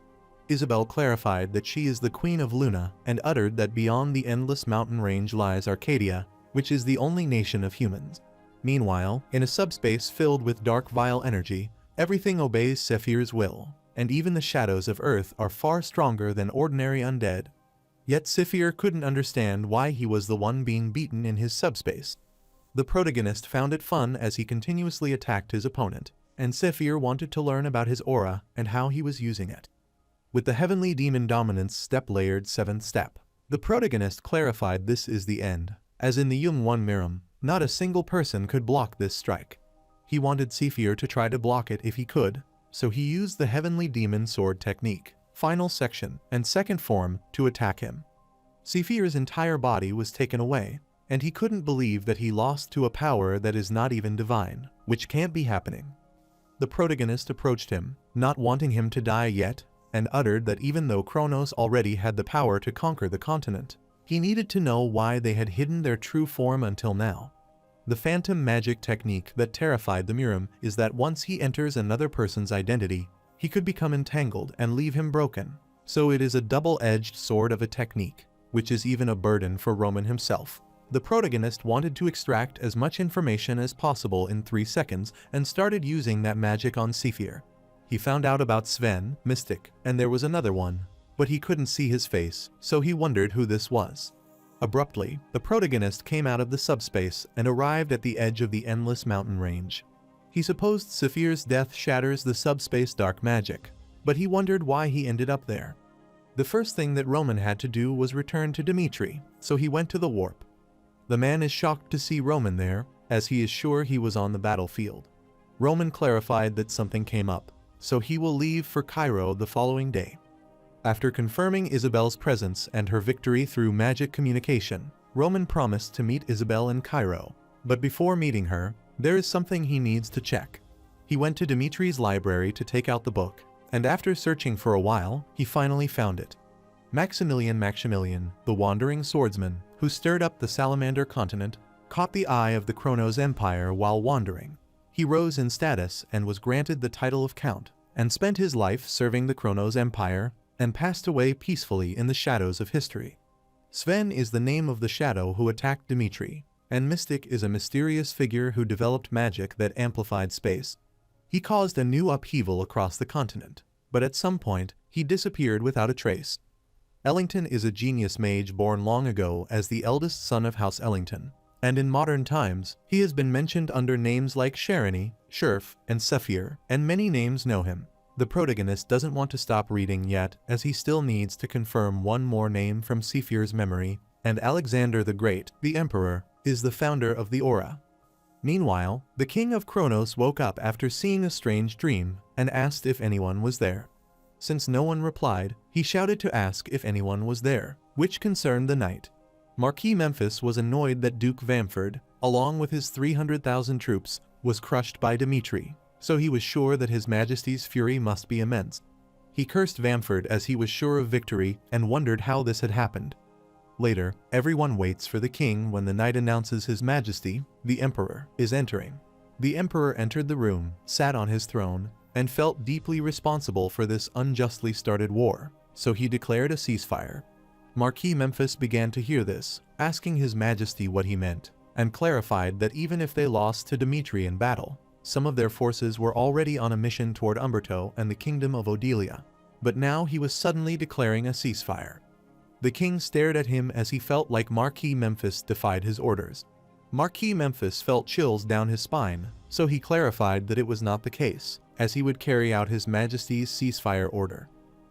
Isabel clarified that she is the Queen of Luna and uttered that beyond the endless mountain range lies Arcadia, which is the only nation of humans. Meanwhile, in a subspace filled with dark vile energy, everything obeys Sephir's will, and even the shadows of Earth are far stronger than ordinary undead. Yet Sephir couldn't understand why he was the one being beaten in his subspace. The protagonist found it fun as he continuously attacked his opponent, and Sephir wanted to learn about his aura and how he was using it. With the Heavenly Demon Dominance step layered 7th step, the protagonist clarified this is the end. As in the Yung 1 Miram, not a single person could block this strike. He wanted Sephir to try to block it if he could, so he used the Heavenly Demon Sword technique, final section, and second form to attack him. Sephir's entire body was taken away, and he couldn't believe that he lost to a power that is not even divine, which can't be happening. The protagonist approached him, not wanting him to die yet, and uttered that even though Kronos already had the power to conquer the continent, he needed to know why they had hidden their true form until now. The phantom magic technique that terrified the Miram is that once he enters another person's identity, he could become entangled and leave him broken, so it is a double-edged sword of a technique, which is even a burden for Roman himself. The protagonist wanted to extract as much information as possible in 3 seconds and started using that magic on Sephir. He found out about Sven, Mystic, and there was another one, but he couldn't see his face, so he wondered who this was. Abruptly, the protagonist came out of the subspace and arrived at the edge of the endless mountain range. He supposed Sephir's death shatters the subspace dark magic, but he wondered why he ended up there. The first thing that Roman had to do was return to Dimitri, so he went to the warp. The man is shocked to see Roman there, as he is sure he was on the battlefield. Roman clarified that something came up, so he will leave for Cairo the following day. After confirming Isabel's presence and her victory through magic communication, Roman promised to meet Isabel in Cairo, but before meeting her, there is something he needs to check. He went to Dimitri's library to take out the book, and after searching for a while, he finally found it. Maximilian, the wandering swordsman, who stirred up the Salamander continent, caught the eye of the Kronos Empire while wandering. He rose in status and was granted the title of Count, and spent his life serving the Kronos Empire, and passed away peacefully in the shadows of history. Sven is the name of the shadow who attacked Dimitri, and Mystic is a mysterious figure who developed magic that amplified space. He caused a new upheaval across the continent, but at some point, he disappeared without a trace. Ellington is a genius mage born long ago as the eldest son of House Ellington, and in modern times, he has been mentioned under names like Sharony, Sherf, and Sephir, and many names know him. The protagonist doesn't want to stop reading yet, as he still needs to confirm one more name from Sephir's memory, and Alexander the Great, the Emperor, is the founder of the Aura. Meanwhile, the King of Kronos woke up after seeing a strange dream, and asked if anyone was there. Since no one replied, he shouted to ask if anyone was there, which concerned the knight. Marquis Memphis was annoyed that Duke Vamford, along with his 300,000 troops, was crushed by Dimitri, so he was sure that His Majesty's fury must be immense. He cursed Vamford as he was sure of victory and wondered how this had happened. Later, everyone waits for the king when the knight announces His Majesty, the Emperor, is entering. The Emperor entered the room, sat on his throne, and felt deeply responsible for this unjustly started war, so he declared a ceasefire. Marquis Memphis began to hear this, asking His Majesty what he meant, and clarified that even if they lost to Dimitri in battle, some of their forces were already on a mission toward Umberto and the kingdom of Odelia, but now he was suddenly declaring a ceasefire. The king stared at him as he felt like Marquis Memphis defied his orders. Marquis Memphis felt chills down his spine, so he clarified that it was not the case, as he would carry out His Majesty's ceasefire order.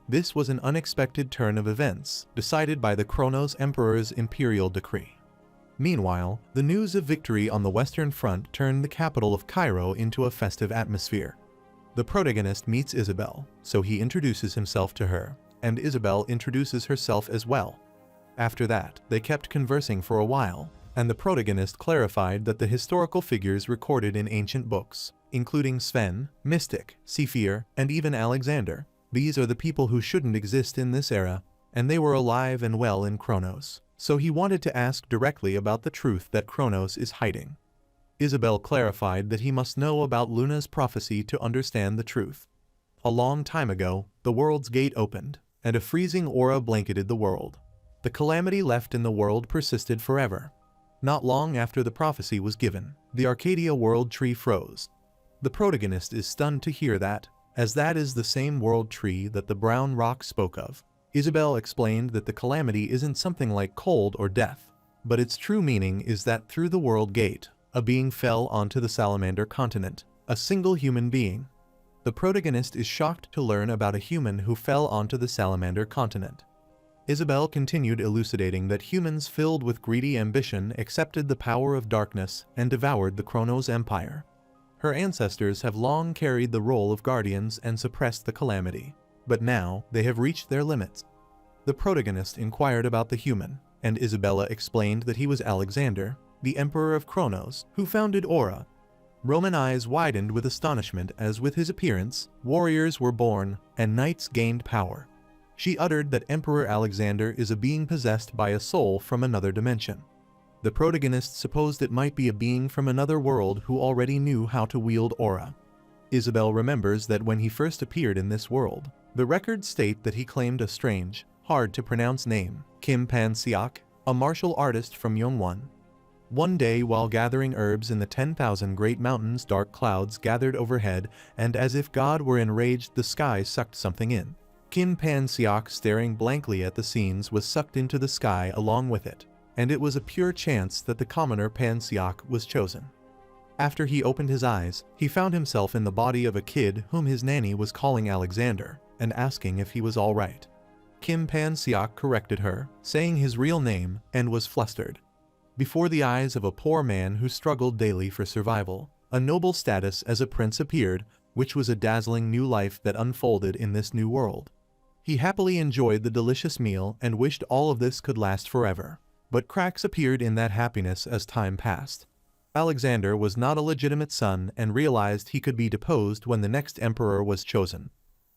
This was an unexpected turn of events, decided by the Kronos Emperor's imperial decree. Meanwhile, the news of victory on the Western Front turned the capital of Cairo into a festive atmosphere. The protagonist meets Isabel, so he introduces himself to her, and Isabel introduces herself as well. After that, they kept conversing for a while, and the protagonist clarified that the historical figures recorded in ancient books, including Sven, Mystic, Zephyr, and even Alexander, these are the people who shouldn't exist in this era, and they were alive and well in Kronos, so he wanted to ask directly about the truth that Kronos is hiding. Isabel clarified that he must know about Luna's prophecy to understand the truth. A long time ago, the world's gate opened, and a freezing aura blanketed the world. The calamity left in the world persisted forever. Not long after the prophecy was given, the Arcadia world tree froze. The protagonist is stunned to hear that, as that is the same world tree that the brown rock spoke of. Isabel explained that the calamity isn't something like cold or death, but its true meaning is that through the world gate, a being fell onto the Salamander continent, a single human being. The protagonist is shocked to learn about a human who fell onto the Salamander continent. Isabel continued elucidating that humans filled with greedy ambition accepted the power of darkness and devoured the Kronos Empire. Her ancestors have long carried the role of guardians and suppressed the calamity, but now they have reached their limits. The protagonist inquired about the human, and Isabella explained that he was Alexander, the Emperor of Kronos, who founded Aura. Roman eyes widened with astonishment as with his appearance, warriors were born and knights gained power. She uttered that Emperor Alexander is a being possessed by a soul from another dimension. The protagonist supposed it might be a being from another world who already knew how to wield Aura. Isabel remembers that when he first appeared in this world, the records state that he claimed a strange, hard-to-pronounce name, Kim Pan-Siak, a martial artist from Yongwon. One day while gathering herbs in the 10,000 great mountains, dark clouds gathered overhead, and as if God were enraged, the sky sucked something in. Kim Pan-Siak, staring blankly at the scenes, was sucked into the sky along with it, and it was a pure chance that the commoner Pan-Siak was chosen. After he opened his eyes, he found himself in the body of a kid whom his nanny was calling Alexander and asking if he was all right. Kim Pan-Siak corrected her, saying his real name, and was flustered. Before the eyes of a poor man who struggled daily for survival, a noble status as a prince appeared, which was a dazzling new life that unfolded in this new world. He happily enjoyed the delicious meal and wished all of this could last forever. But cracks appeared in that happiness as time passed. Alexander was not a legitimate son and realized he could be deposed when the next emperor was chosen.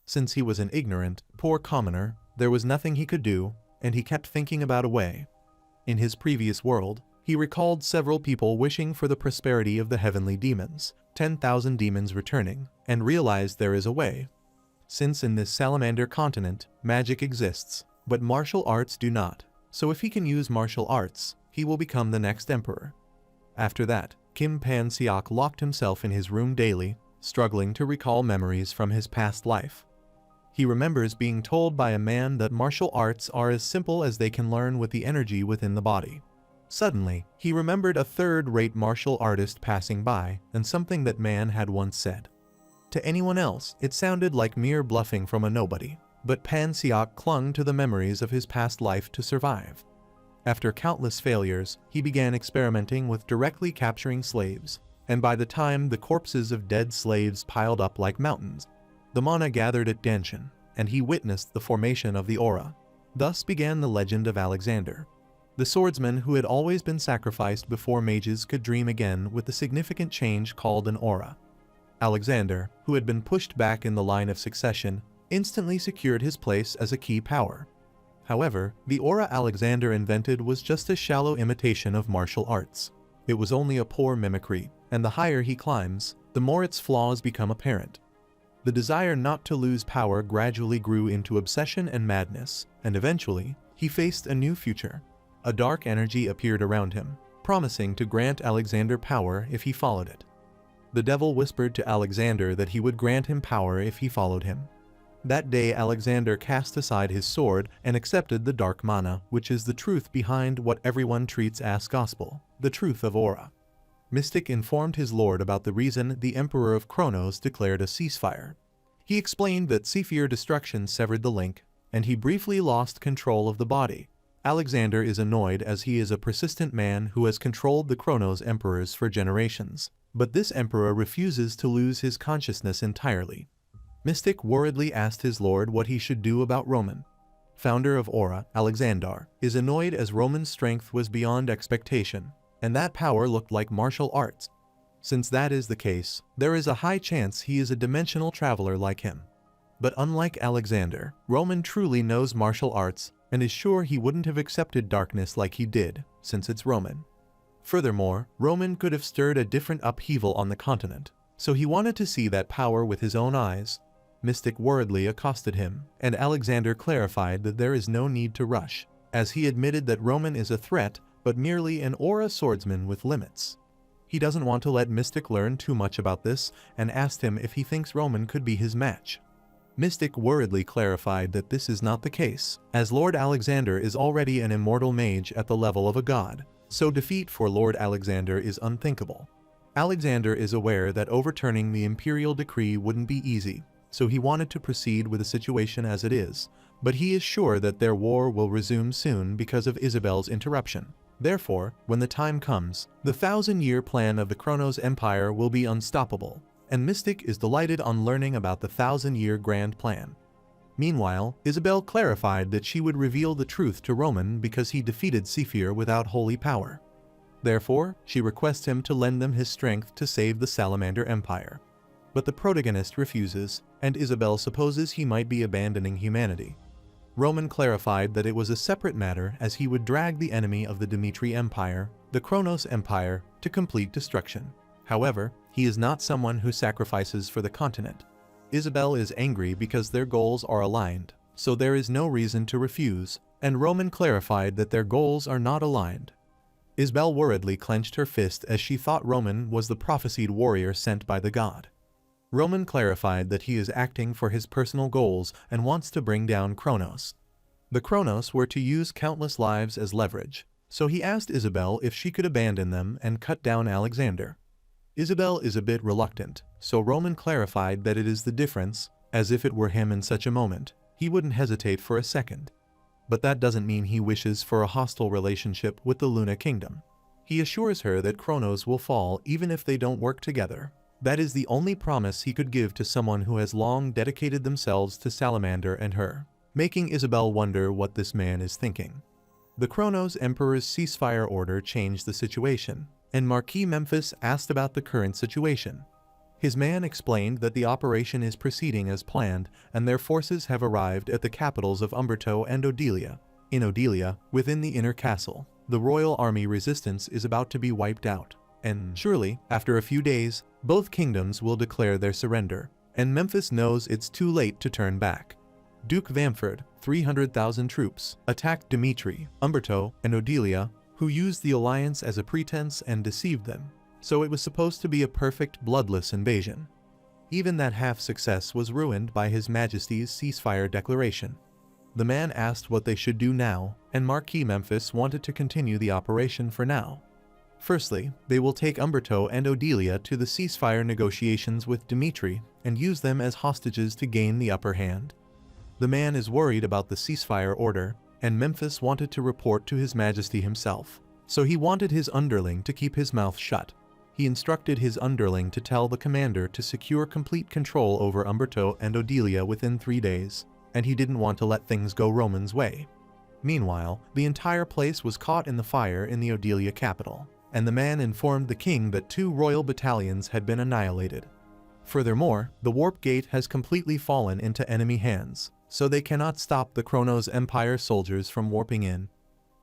Since he was an ignorant, poor commoner, there was nothing he could do, and he kept thinking about a way. In his previous world, he recalled several people wishing for the prosperity of the heavenly demons, 10,000 demons returning, and realized there is a way. Since in this Salamander continent, magic exists, but martial arts do not, so if he can use martial arts, he will become the next emperor. After that, Kim Pan-Siak locked himself in his room daily, struggling to recall memories from his past life. He remembers being told by a man that martial arts are as simple as they can learn with the energy within the body. Suddenly, he remembered a third-rate martial artist passing by and something that man had once said. To anyone else, it sounded like mere bluffing from a nobody, but Pan-Siak clung to the memories of his past life to survive. After countless failures, he began experimenting with directly capturing slaves, and by the time the corpses of dead slaves piled up like mountains, the mana gathered at Genshin, and he witnessed the formation of the Aura. Thus began the legend of Alexander, the swordsman who had always been sacrificed before mages could dream again with the significant change called an Aura. Alexander, who had been pushed back in the line of succession, instantly secured his place as a key power. However, the Aura Alexander invented was just a shallow imitation of martial arts. It was only a poor mimicry, and the higher he climbs, the more its flaws become apparent. The desire not to lose power gradually grew into obsession and madness, and eventually, he faced a new future. A dark energy appeared around him, promising to grant Alexander power if he followed it. The devil whispered to Alexander that he would grant him power if he followed him. That day Alexander cast aside his sword and accepted the dark mana, which is the truth behind what everyone treats as gospel, the truth of Aura. Mystic informed his lord about the reason the Emperor of Kronos declared a ceasefire. He explained that Zephyr destruction severed the link, and he briefly lost control of the body. Alexander is annoyed as he is a persistent man who has controlled the Kronos emperors for generations. But this emperor refuses to lose his consciousness entirely. Mystic worriedly asked his lord what he should do about Roman. Founder of Aura, Alexander, is annoyed as Roman's strength was beyond expectation, and that power looked like martial arts. Since that is the case, there is a high chance he is a dimensional traveler like him. But unlike Alexander, Roman truly knows martial arts and is sure he wouldn't have accepted darkness like he did, since it's Roman. Furthermore, Roman could have stirred a different upheaval on the continent, so he wanted to see that power with his own eyes. Mystic worriedly accosted him, and Alexander clarified that there is no need to rush, as he admitted that Roman is a threat but merely an aura swordsman with limits. He doesn't want to let Mystic learn too much about this and asked him if he thinks Roman could be his match. Mystic worriedly clarified that this is not the case, as Lord Alexander is already an immortal mage at the level of a god, so defeat for Lord Alexander is unthinkable. Alexander is aware that overturning the imperial decree wouldn't be easy, so he wanted to proceed with the situation as it is, but he is sure that their war will resume soon because of Isabel's interruption. Therefore, when the time comes, the 1,000-year plan of the Kronos Empire will be unstoppable, and Mystic is delighted on learning about the 1,000-year grand plan. Meanwhile, Isabel clarified that she would reveal the truth to Roman because he defeated Zephyr without holy power. Therefore, she requests him to lend them his strength to save the Salamander Empire. But the protagonist refuses, and Isabel supposes he might be abandoning humanity. Roman clarified that it was a separate matter as he would drag the enemy of the Dimitri Empire, the Kronos Empire, to complete destruction. However, he is not someone who sacrifices for the continent. Isabel is angry because their goals are aligned, so there is no reason to refuse, and Roman clarified that their goals are not aligned. Isabel worriedly clenched her fist as she thought Roman was the prophesied warrior sent by the god. Roman clarified that he is acting for his personal goals and wants to bring down Kronos. The Kronos were to use countless lives as leverage, so he asked Isabel if she could abandon them and cut down Alexander. Isabel is a bit reluctant, so Roman clarified that it is the difference, as if it were him in such a moment, he wouldn't hesitate for a second. But that doesn't mean he wishes for a hostile relationship with the Luna Kingdom. He assures her that Kronos will fall even if they don't work together. That is the only promise he could give to someone who has long dedicated themselves to Salamander and her, making Isabel wonder what this man is thinking. The Kronos Emperor's ceasefire order changed the situation, and Marquis Memphis asked about the current situation. His man explained that the operation is proceeding as planned and their forces have arrived at the capitals of Umberto and Odelia. In Odelia, within the inner castle, the royal army resistance is about to be wiped out. And surely, after a few days, both kingdoms will declare their surrender, and Memphis knows it's too late to turn back. Duke Vamford, 300,000 troops, attacked Dimitri, Umberto, and Odelia, who used the alliance as a pretense and deceived them, so it was supposed to be a perfect, bloodless invasion. Even that half-success was ruined by His Majesty's ceasefire declaration. The man asked what they should do now, and Marquis Memphis wanted to continue the operation for now. Firstly, they will take Umberto and Odelia to the ceasefire negotiations with Dimitri and use them as hostages to gain the upper hand. The man is worried about the ceasefire order, and Memphis wanted to report to His Majesty himself, so he wanted his underling to keep his mouth shut. He instructed his underling to tell the commander to secure complete control over Umberto and Odelia within 3 days, and he didn't want to let things go Roman's way. Meanwhile, the entire place was caught in the fire in the Odelia capital, and the man informed the king that 2 royal battalions had been annihilated. Furthermore, the warp gate has completely fallen into enemy hands, so they cannot stop the Kronos Empire soldiers from warping in.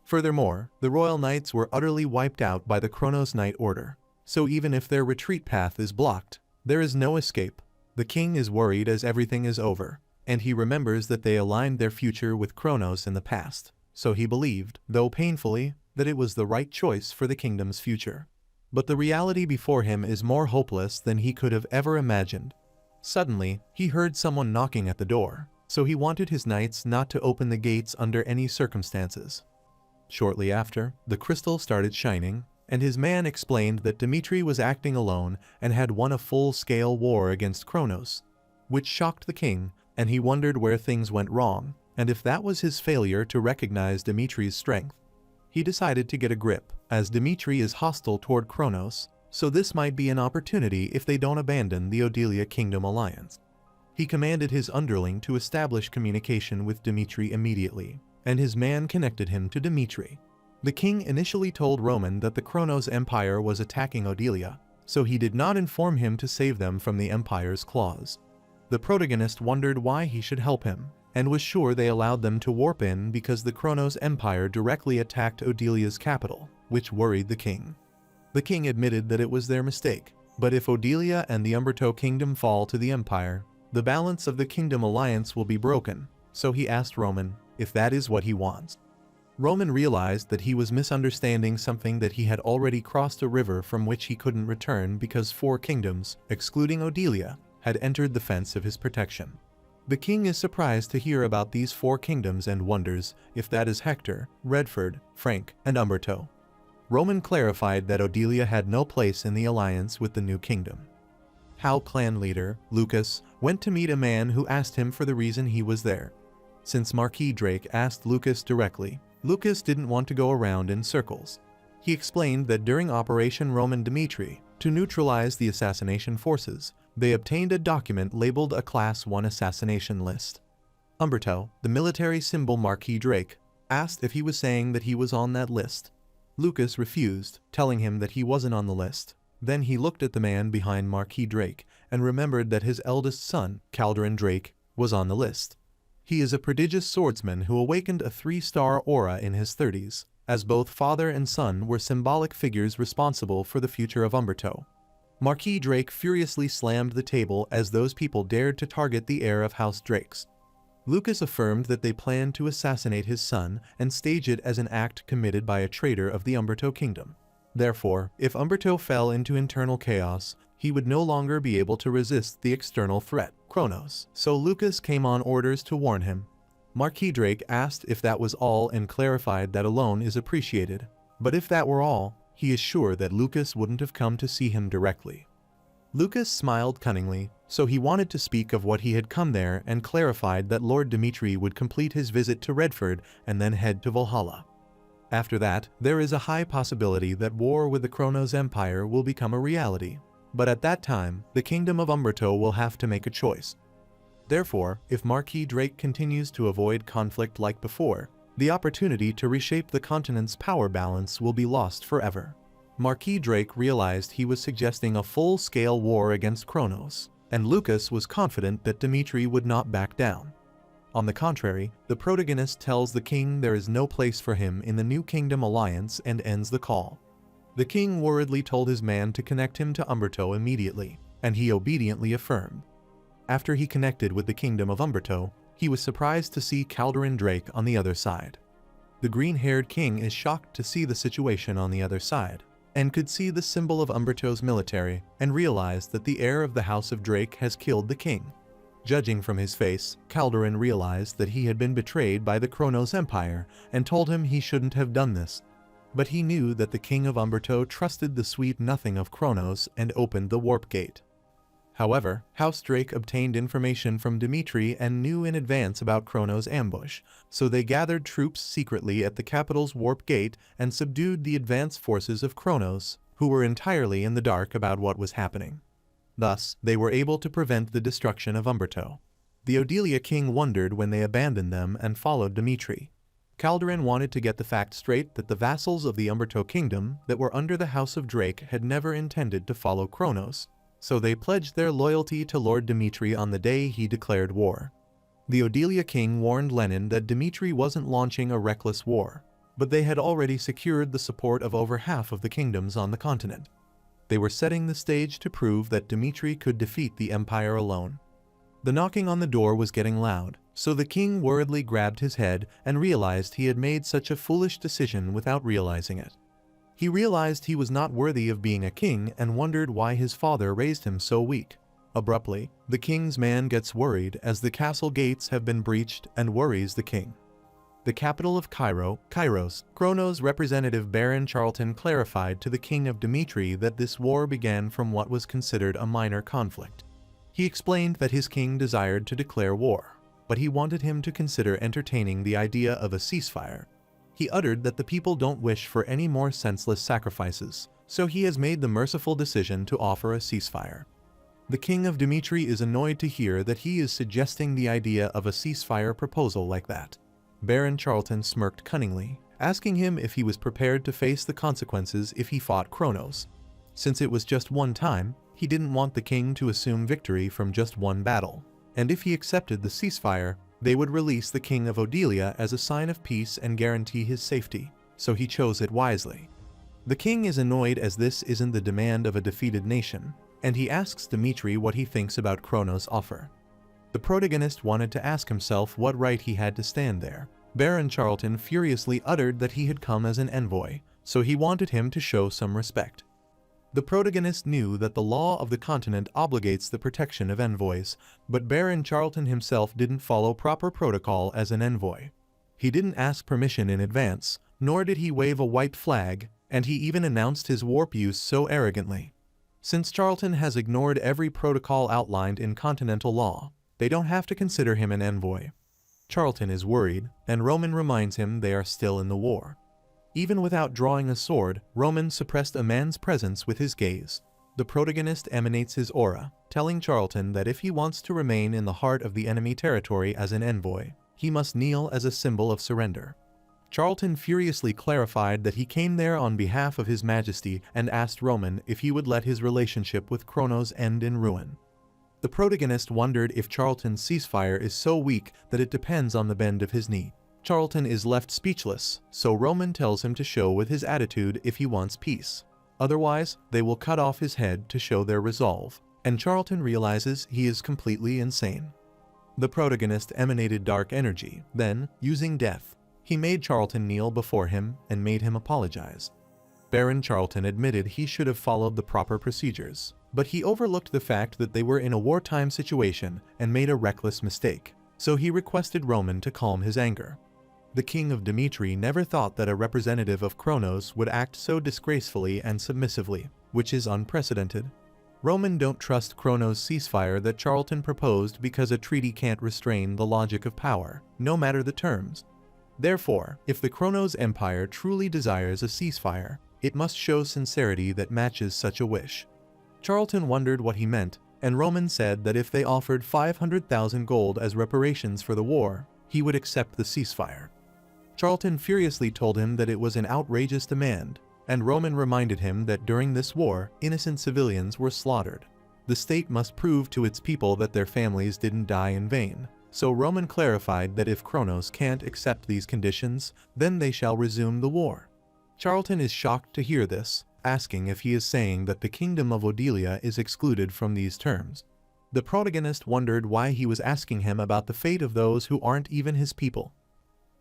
Furthermore, the royal knights were utterly wiped out by the Kronos Knight Order, so even if their retreat path is blocked, there is no escape. The king is worried as everything is over, and he remembers that they aligned their future with Kronos in the past, so he believed, though painfully, that it was the right choice for the kingdom's future. But the reality before him is more hopeless than he could have ever imagined. Suddenly, he heard someone knocking at the door, so he wanted his knights not to open the gates under any circumstances. Shortly after, the crystal started shining, and his man explained that Dimitri was acting alone and had won a full-scale war against Kronos, which shocked the king, and he wondered where things went wrong, and if that was his failure to recognize Dimitri's strength. He decided to get a grip, as Dimitri is hostile toward Kronos, so this might be an opportunity if they don't abandon the Odelia Kingdom alliance. He commanded his underling to establish communication with Dmitri immediately, and his man connected him to Dmitri. The king initially told Roman that the Kronos Empire was attacking Odelia, so he did not inform him to save them from the Empire's claws. The protagonist wondered why he should help him, and was sure they allowed them to warp in because the Kronos Empire directly attacked Odelia's capital, which worried the king. The king admitted that it was their mistake, but if Odelia and the Umberto Kingdom fall to the Empire, the balance of the kingdom alliance will be broken, so he asked Roman if that is what he wants. Roman realized that he was misunderstanding something, that he had already crossed a river from which he couldn't return because 4 kingdoms, excluding Odelia, had entered the fence of his protection. The king is surprised to hear about these 4 kingdoms and wonders if that is Hector, Redford, Frank, and Umberto. Roman clarified that Odelia had no place in the alliance with the new kingdom. How clan leader, Lucas, went to meet a man who asked him for the reason he was there. Since Marquis Drake asked Lucas directly, Lucas didn't want to go around in circles. He explained that during Operation Roman Dmitri, to neutralize the assassination forces, they obtained a document labeled a Class 1 assassination list. Umberto, the military symbol Marquis Drake, asked if he was saying that he was on that list. Lucas refused, telling him that he wasn't on the list. Then he looked at the man behind Marquis Drake and remembered that his eldest son, Calderon Drake, was on the list. He is a prodigious swordsman who awakened a 3-star aura in his 30s, as both father and son were symbolic figures responsible for the future of Umberto. Marquis Drake furiously slammed the table as those people dared to target the heir of House Drakes. Lucas affirmed that they planned to assassinate his son and stage it as an act committed by a traitor of the Umberto Kingdom. Therefore, if Umberto fell into internal chaos, he would no longer be able to resist the external threat, Kronos. So Lucas came on orders to warn him. Marquis Drake asked if that was all and clarified that alone is appreciated. But if that were all, he is sure that Lucas wouldn't have come to see him directly. Lucas smiled cunningly, so he wanted to speak of what he had come there and clarified that Lord Dmitri would complete his visit to Redford and then head to Valhalla. After that, there is a high possibility that war with the Kronos Empire will become a reality. But at that time, the Kingdom of Umberto will have to make a choice. Therefore, if Marquis Drake continues to avoid conflict like before, the opportunity to reshape the continent's power balance will be lost forever. Marquis Drake realized he was suggesting a full-scale war against Kronos, and Lucas was confident that Dmitri would not back down. On the contrary, the protagonist tells the king there is no place for him in the New Kingdom alliance and ends the call. The king worriedly told his man to connect him to Umberto immediately, and he obediently affirmed. After he connected with the Kingdom of Umberto, he was surprised to see Calderon Drake on the other side. The green-haired king is shocked to see the situation on the other side, and could see the symbol of Umberto's military, and realized that the heir of the House of Drake has killed the king. Judging from his face, Calderon realized that he had been betrayed by the Kronos Empire and told him he shouldn't have done this. But he knew that the king of Umberto trusted the sweet nothing of Kronos and opened the warp gate. However, House Drake obtained information from Dmitri and knew in advance about Kronos' ambush, so they gathered troops secretly at the capital's warp gate and subdued the advance forces of Kronos, who were entirely in the dark about what was happening. Thus, they were able to prevent the destruction of Umberto. The Odelia king wondered when they abandoned them and followed Dmitri. Calderon wanted to get the fact straight that the vassals of the Umberto Kingdom that were under the House of Drake had never intended to follow Kronos, so they pledged their loyalty to Lord Dmitri on the day he declared war. The Odelia king warned Lenin that Dmitri wasn't launching a reckless war, but they had already secured the support of over half of the kingdoms on the continent. They were setting the stage to prove that Dmitri could defeat the empire alone. The knocking on the door was getting loud, so the king worriedly grabbed his head and realized he had made such a foolish decision without realizing it. He realized he was not worthy of being a king and wondered why his father raised him so weak. Abruptly, the king's man gets worried as the castle gates have been breached and worries the king. The capital of Kairos, Kronos representative Baron Charlton clarified to the king of Dmitri that this war began from what was considered a minor conflict. He explained that his king desired to declare war, but he wanted him to consider entertaining the idea of a ceasefire. He uttered that the people don't wish for any more senseless sacrifices, so he has made the merciful decision to offer a ceasefire. The king of Dimitri is annoyed to hear that he is suggesting the idea of a ceasefire proposal like that. Baron Charlton smirked cunningly, asking him if he was prepared to face the consequences if he fought Kronos. Since it was just one time, he didn't want the king to assume victory from just one battle, and if he accepted the ceasefire, they would release the king of Odelia as a sign of peace and guarantee his safety, so he chose it wisely. The king is annoyed as this isn't the demand of a defeated nation, and he asks Dimitri what he thinks about Kronos' offer. The protagonist wanted to ask himself what right he had to stand there. Baron Charlton furiously uttered that he had come as an envoy, so he wanted him to show some respect. The protagonist knew that the law of the continent obligates the protection of envoys, but Baron Charlton himself didn't follow proper protocol as an envoy. He didn't ask permission in advance, nor did he wave a white flag, and he even announced his warp use so arrogantly. Since Charlton has ignored every protocol outlined in continental law, they don't have to consider him an envoy. Charlton is worried, and Roman reminds him they are still in the war. Even without drawing a sword, Roman suppressed a man's presence with his gaze. The protagonist emanates his aura, telling Charlton that if he wants to remain in the heart of the enemy territory as an envoy, he must kneel as a symbol of surrender. Charlton furiously clarified that he came there on behalf of His Majesty and asked Roman if he would let his relationship with Kronos end in ruin. The protagonist wondered if Charlton's ceasefire is so weak that it depends on the bend of his knee. Charlton is left speechless, so Roman tells him to show with his attitude if he wants peace. Otherwise, they will cut off his head to show their resolve, and Charlton realizes he is completely insane. The protagonist emanated dark energy, then, using death, he made Charlton kneel before him and made him apologize. Baron Charlton admitted he should have followed the proper procedures, but he overlooked the fact that they were in a wartime situation and made a reckless mistake, so he requested Roman to calm his anger. The king of Dimitri never thought that a representative of Kronos would act so disgracefully and submissively, which is unprecedented. Roman don't trust Kronos' ceasefire that Charlton proposed because a treaty can't restrain the logic of power, no matter the terms. Therefore, if the Kronos Empire truly desires a ceasefire, it must show sincerity that matches such a wish. Charlton wondered what he meant, and Roman said that if they offered 500,000 gold as reparations for the war, he would accept the ceasefire. Charlton furiously told him that it was an outrageous demand, and Roman reminded him that during this war, innocent civilians were slaughtered. The state must prove to its people that their families didn't die in vain, so Roman clarified that if Kronos can't accept these conditions, then they shall resume the war. Charlton is shocked to hear this, asking if he is saying that the kingdom of Odelia is excluded from these terms. The protagonist wondered why he was asking him about the fate of those who aren't even his people.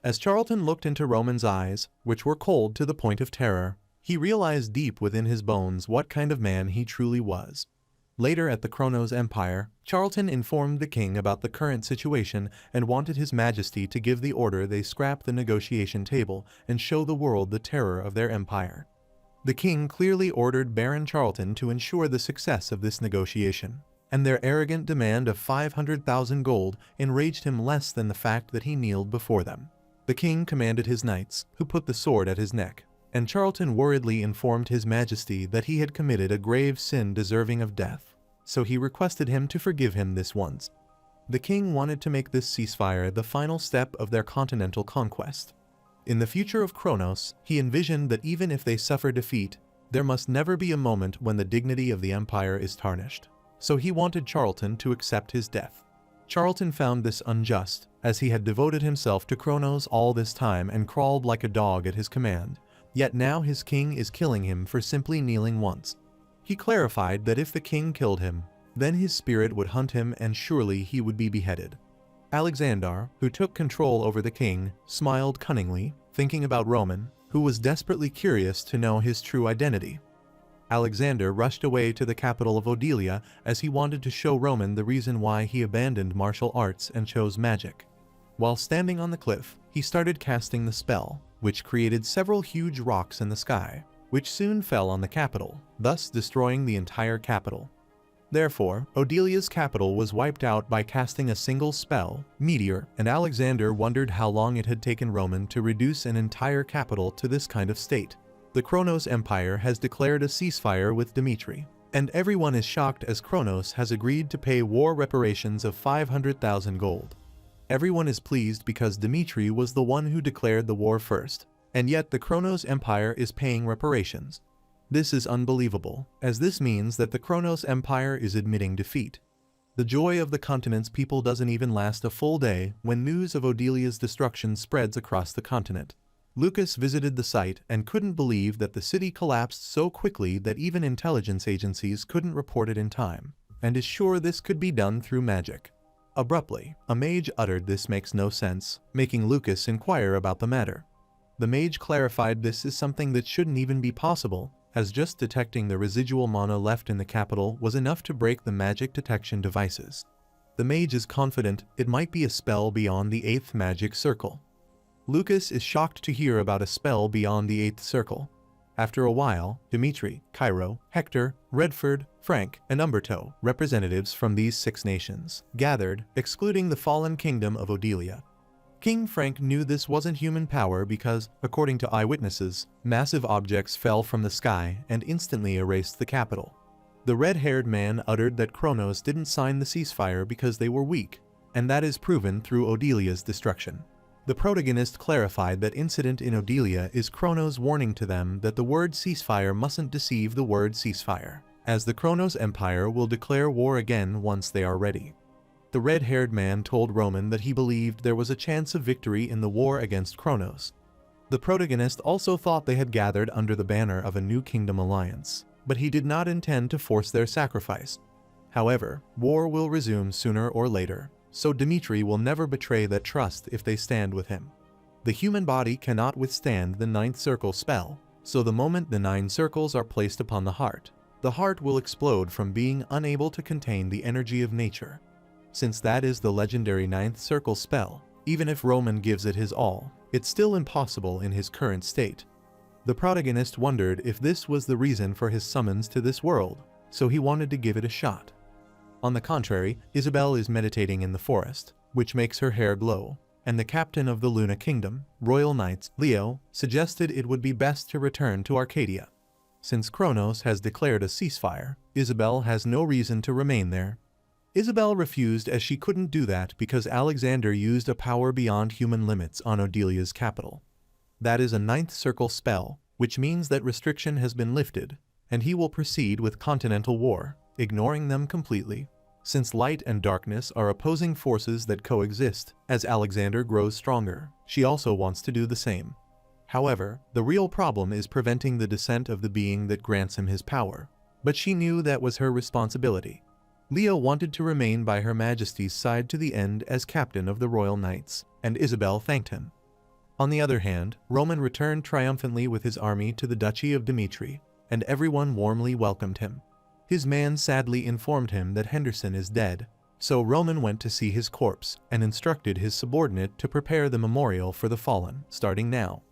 As Charlton looked into Roman's eyes, which were cold to the point of terror, he realized deep within his bones what kind of man he truly was. Later at the Kronos Empire, Charlton informed the king about the current situation and wanted His Majesty to give the order they scrap the negotiation table and show the world the terror of their empire. The king clearly ordered Baron Charlton to ensure the success of this negotiation, and their arrogant demand of 500,000 gold enraged him less than the fact that he kneeled before them. The king commanded his knights, who put the sword at his neck, and Charlton worriedly informed His Majesty that he had committed a grave sin deserving of death, so he requested him to forgive him this once. The king wanted to make this ceasefire the final step of their continental conquest. In the future of Kronos, he envisioned that even if they suffer defeat, there must never be a moment when the dignity of the empire is tarnished, so he wanted Charlton to accept his death. Charlton found this unjust, as he had devoted himself to Kronos all this time and crawled like a dog at his command, yet now his king is killing him for simply kneeling once. He clarified that if the king killed him, then his spirit would hunt him and surely he would be beheaded. Alexander, who took control over the king, smiled cunningly, thinking about Roman, who was desperately curious to know his true identity. Alexander rushed away to the capital of Odelia as he wanted to show Roman the reason why he abandoned martial arts and chose magic. While standing on the cliff, he started casting the spell, which created several huge rocks in the sky, which soon fell on the capital, thus destroying the entire capital. Therefore, Odelia's capital was wiped out by casting a single spell, Meteor, and Alexander wondered how long it had taken Roman to reduce an entire capital to this kind of state. The Kronos Empire has declared a ceasefire with Dmitri, and everyone is shocked as Kronos has agreed to pay war reparations of 500,000 gold. Everyone is pleased because Dmitri was the one who declared the war first, and yet the Kronos Empire is paying reparations. This is unbelievable, as this means that the Kronos Empire is admitting defeat. The joy of the continent's people doesn't even last a full day when news of Odelia's destruction spreads across the continent. Lucas visited the site and couldn't believe that the city collapsed so quickly that even intelligence agencies couldn't report it in time, and is sure this could be done through magic. Abruptly, a mage uttered, "This makes no sense," making Lucas inquire about the matter. The mage clarified this is something that shouldn't even be possible, as just detecting the residual mana left in the capital was enough to break the magic detection devices. The mage is confident it might be a spell beyond the 8th magic circle. Lucas is shocked to hear about a spell beyond the 8th circle. After a while, Dmitri, Cairo, Hector, Redford, Frank, and Umberto, representatives from these 6 nations, gathered, excluding the fallen kingdom of Odelia. King Frank knew this wasn't human power because, according to eyewitnesses, massive objects fell from the sky and instantly erased the capital. The red-haired man uttered that Kronos didn't sign the ceasefire because they were weak, and that is proven through Odelia's destruction. The protagonist clarified that incident in Odelia is Kronos warning to them that the word ceasefire mustn't deceive the word ceasefire, as the Kronos Empire will declare war again once they are ready. The red-haired man told Roman that he believed there was a chance of victory in the war against Kronos. The protagonist also thought they had gathered under the banner of a new kingdom alliance, but he did not intend to force their sacrifice. However, war will resume sooner or later, so Dmitri will never betray that trust if they stand with him. The human body cannot withstand the 9th circle spell, so the moment the 9 circles are placed upon the heart will explode from being unable to contain the energy of nature. Since that is the legendary 9th circle spell, even if Roman gives it his all, it's still impossible in his current state. The protagonist wondered if this was the reason for his summons to this world, so he wanted to give it a shot. On the contrary, Isabel is meditating in the forest, which makes her hair glow, and the captain of the Luna Kingdom, Royal Knights, Leo, suggested it would be best to return to Arcadia. Since Kronos has declared a ceasefire, Isabel has no reason to remain there. Isabel refused as she couldn't do that because Alexander used a power beyond human limits on Odelia's capital. That is a 9th circle spell, which means that restriction has been lifted, and he will proceed with continental war, ignoring them completely. Since light and darkness are opposing forces that coexist, as Alexander grows stronger, she also wants to do the same. However, the real problem is preventing the descent of the being that grants him his power, but she knew that was her responsibility. Leo wanted to remain by Her Majesty's side to the end as captain of the Royal Knights, and Isabel thanked him. On the other hand, Roman returned triumphantly with his army to the Duchy of Dmitri, and everyone warmly welcomed him. His man sadly informed him that Henderson is dead, so Roman went to see his corpse and instructed his subordinate to prepare the memorial for the fallen, starting now.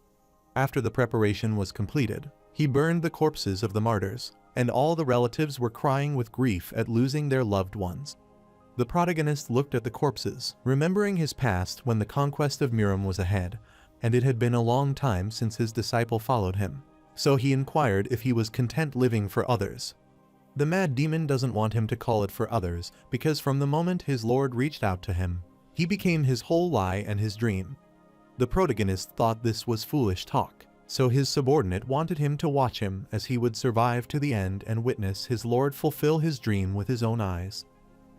After the preparation was completed, he burned the corpses of the martyrs, and all the relatives were crying with grief at losing their loved ones. The protagonist looked at the corpses, remembering his past when the conquest of Murom was ahead, and it had been a long time since his disciple followed him, so he inquired if he was content living for others. The mad demon doesn't want him to call it for others because from the moment his lord reached out to him, he became his whole lie and his dream. The protagonist thought this was foolish talk, so his subordinate wanted him to watch him as he would survive to the end and witness his lord fulfill his dream with his own eyes.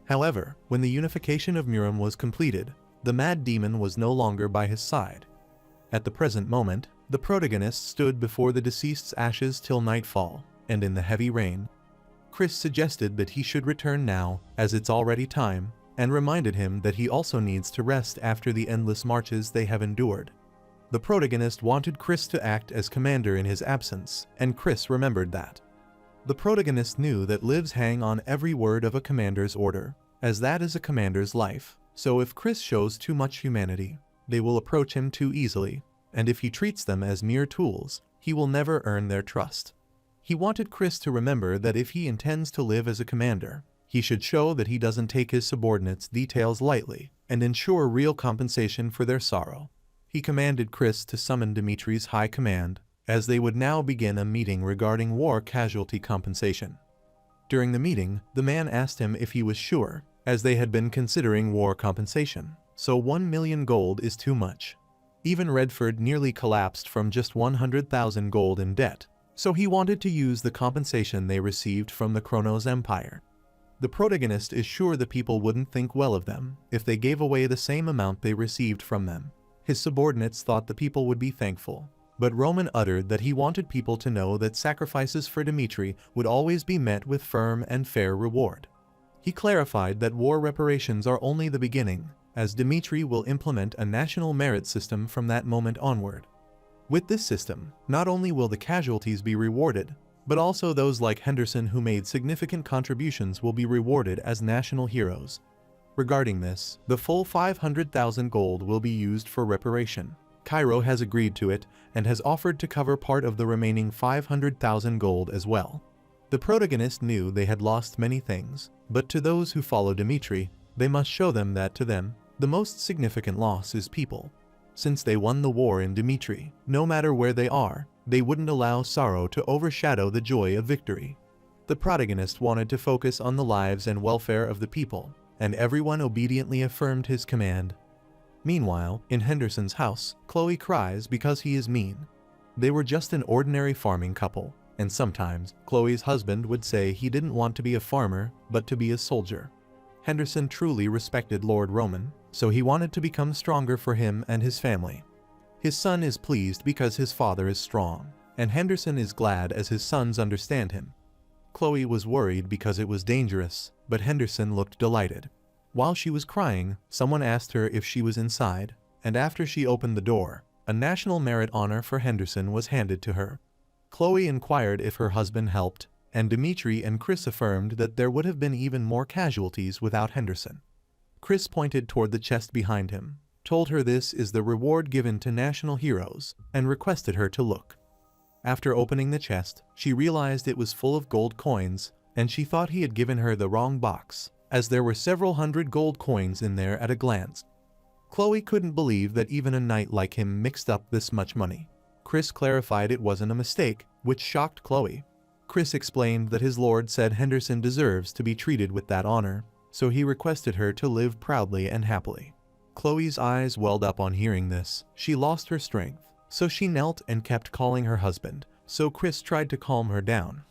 However, when the unification of Murom was completed, the mad demon was no longer by his side. At the present moment, the protagonist stood before the deceased's ashes till nightfall, and in the heavy rain. Chris suggested that he should return now, as it's already time, and reminded him that he also needs to rest after the endless marches they have endured. The protagonist wanted Chris to act as commander in his absence, and Chris remembered that. The protagonist knew that lives hang on every word of a commander's order, as that is a commander's life, so if Chris shows too much humanity, they will approach him too easily, and if he treats them as mere tools, he will never earn their trust. He wanted Chris to remember that if he intends to live as a commander, He should show that he doesn't take his subordinates' details lightly and ensure real compensation for their sorrow. He commanded Chris to summon Dimitri's high command, as they would now begin a meeting regarding war casualty compensation. During the meeting, the man asked him if he was sure, as they had been considering war compensation, so 1 million gold is too much. Even Redford nearly collapsed from just 100,000 gold in debt, so he wanted to use the compensation they received from the Kronos Empire. The protagonist is sure the people wouldn't think well of them if they gave away the same amount they received from them. His subordinates thought the people would be thankful, but Roman uttered that he wanted people to know that sacrifices for Dimitri would always be met with firm and fair reward. He clarified that war reparations are only the beginning, as Dimitri will implement a national merit system from that moment onward. With this system, not only will the casualties be rewarded, but also those like Henderson who made significant contributions will be rewarded as national heroes. Regarding this, the full 500,000 gold will be used for reparation. Cairo has agreed to it and has offered to cover part of the remaining 500,000 gold as well. The protagonist knew they had lost many things, but to those who follow Dimitri, they must show them that to them, the most significant loss is people. Since they won the war in Dimitri, no matter where they are, they wouldn't allow sorrow to overshadow the joy of victory. The protagonist wanted to focus on the lives and welfare of the people, and everyone obediently affirmed his command. Meanwhile, in Henderson's house, Chloe cries because he is mean. They were just an ordinary farming couple, and sometimes Chloe's husband would say he didn't want to be a farmer, but to be a soldier. Henderson truly respected Lord Roman, so he wanted to become stronger for him and his family. His son is pleased because his father is strong, and Henderson is glad as his sons understand him. Chloe was worried because it was dangerous, but Henderson looked delighted. While she was crying, someone asked her if she was inside, and after she opened the door, a National Merit Honor for Henderson was handed to her. Chloe inquired if her husband helped, and Dimitri and Chris affirmed that there would have been even more casualties without Henderson. Chris pointed toward the chest behind him, told her this is the reward given to national heroes, and requested her to look. After opening the chest, she realized it was full of gold coins, and she thought he had given her the wrong box, as there were several hundred gold coins in there at a glance. Chloe couldn't believe that even a knight like him mixed up this much money. Chris clarified it wasn't a mistake, which shocked Chloe. Chris explained that his lord said Henderson deserves to be treated with that honor, so he requested her to live proudly and happily. Chloe's eyes welled up on hearing this. She lost her strength, so she knelt and kept calling her husband, so Chris tried to calm her down.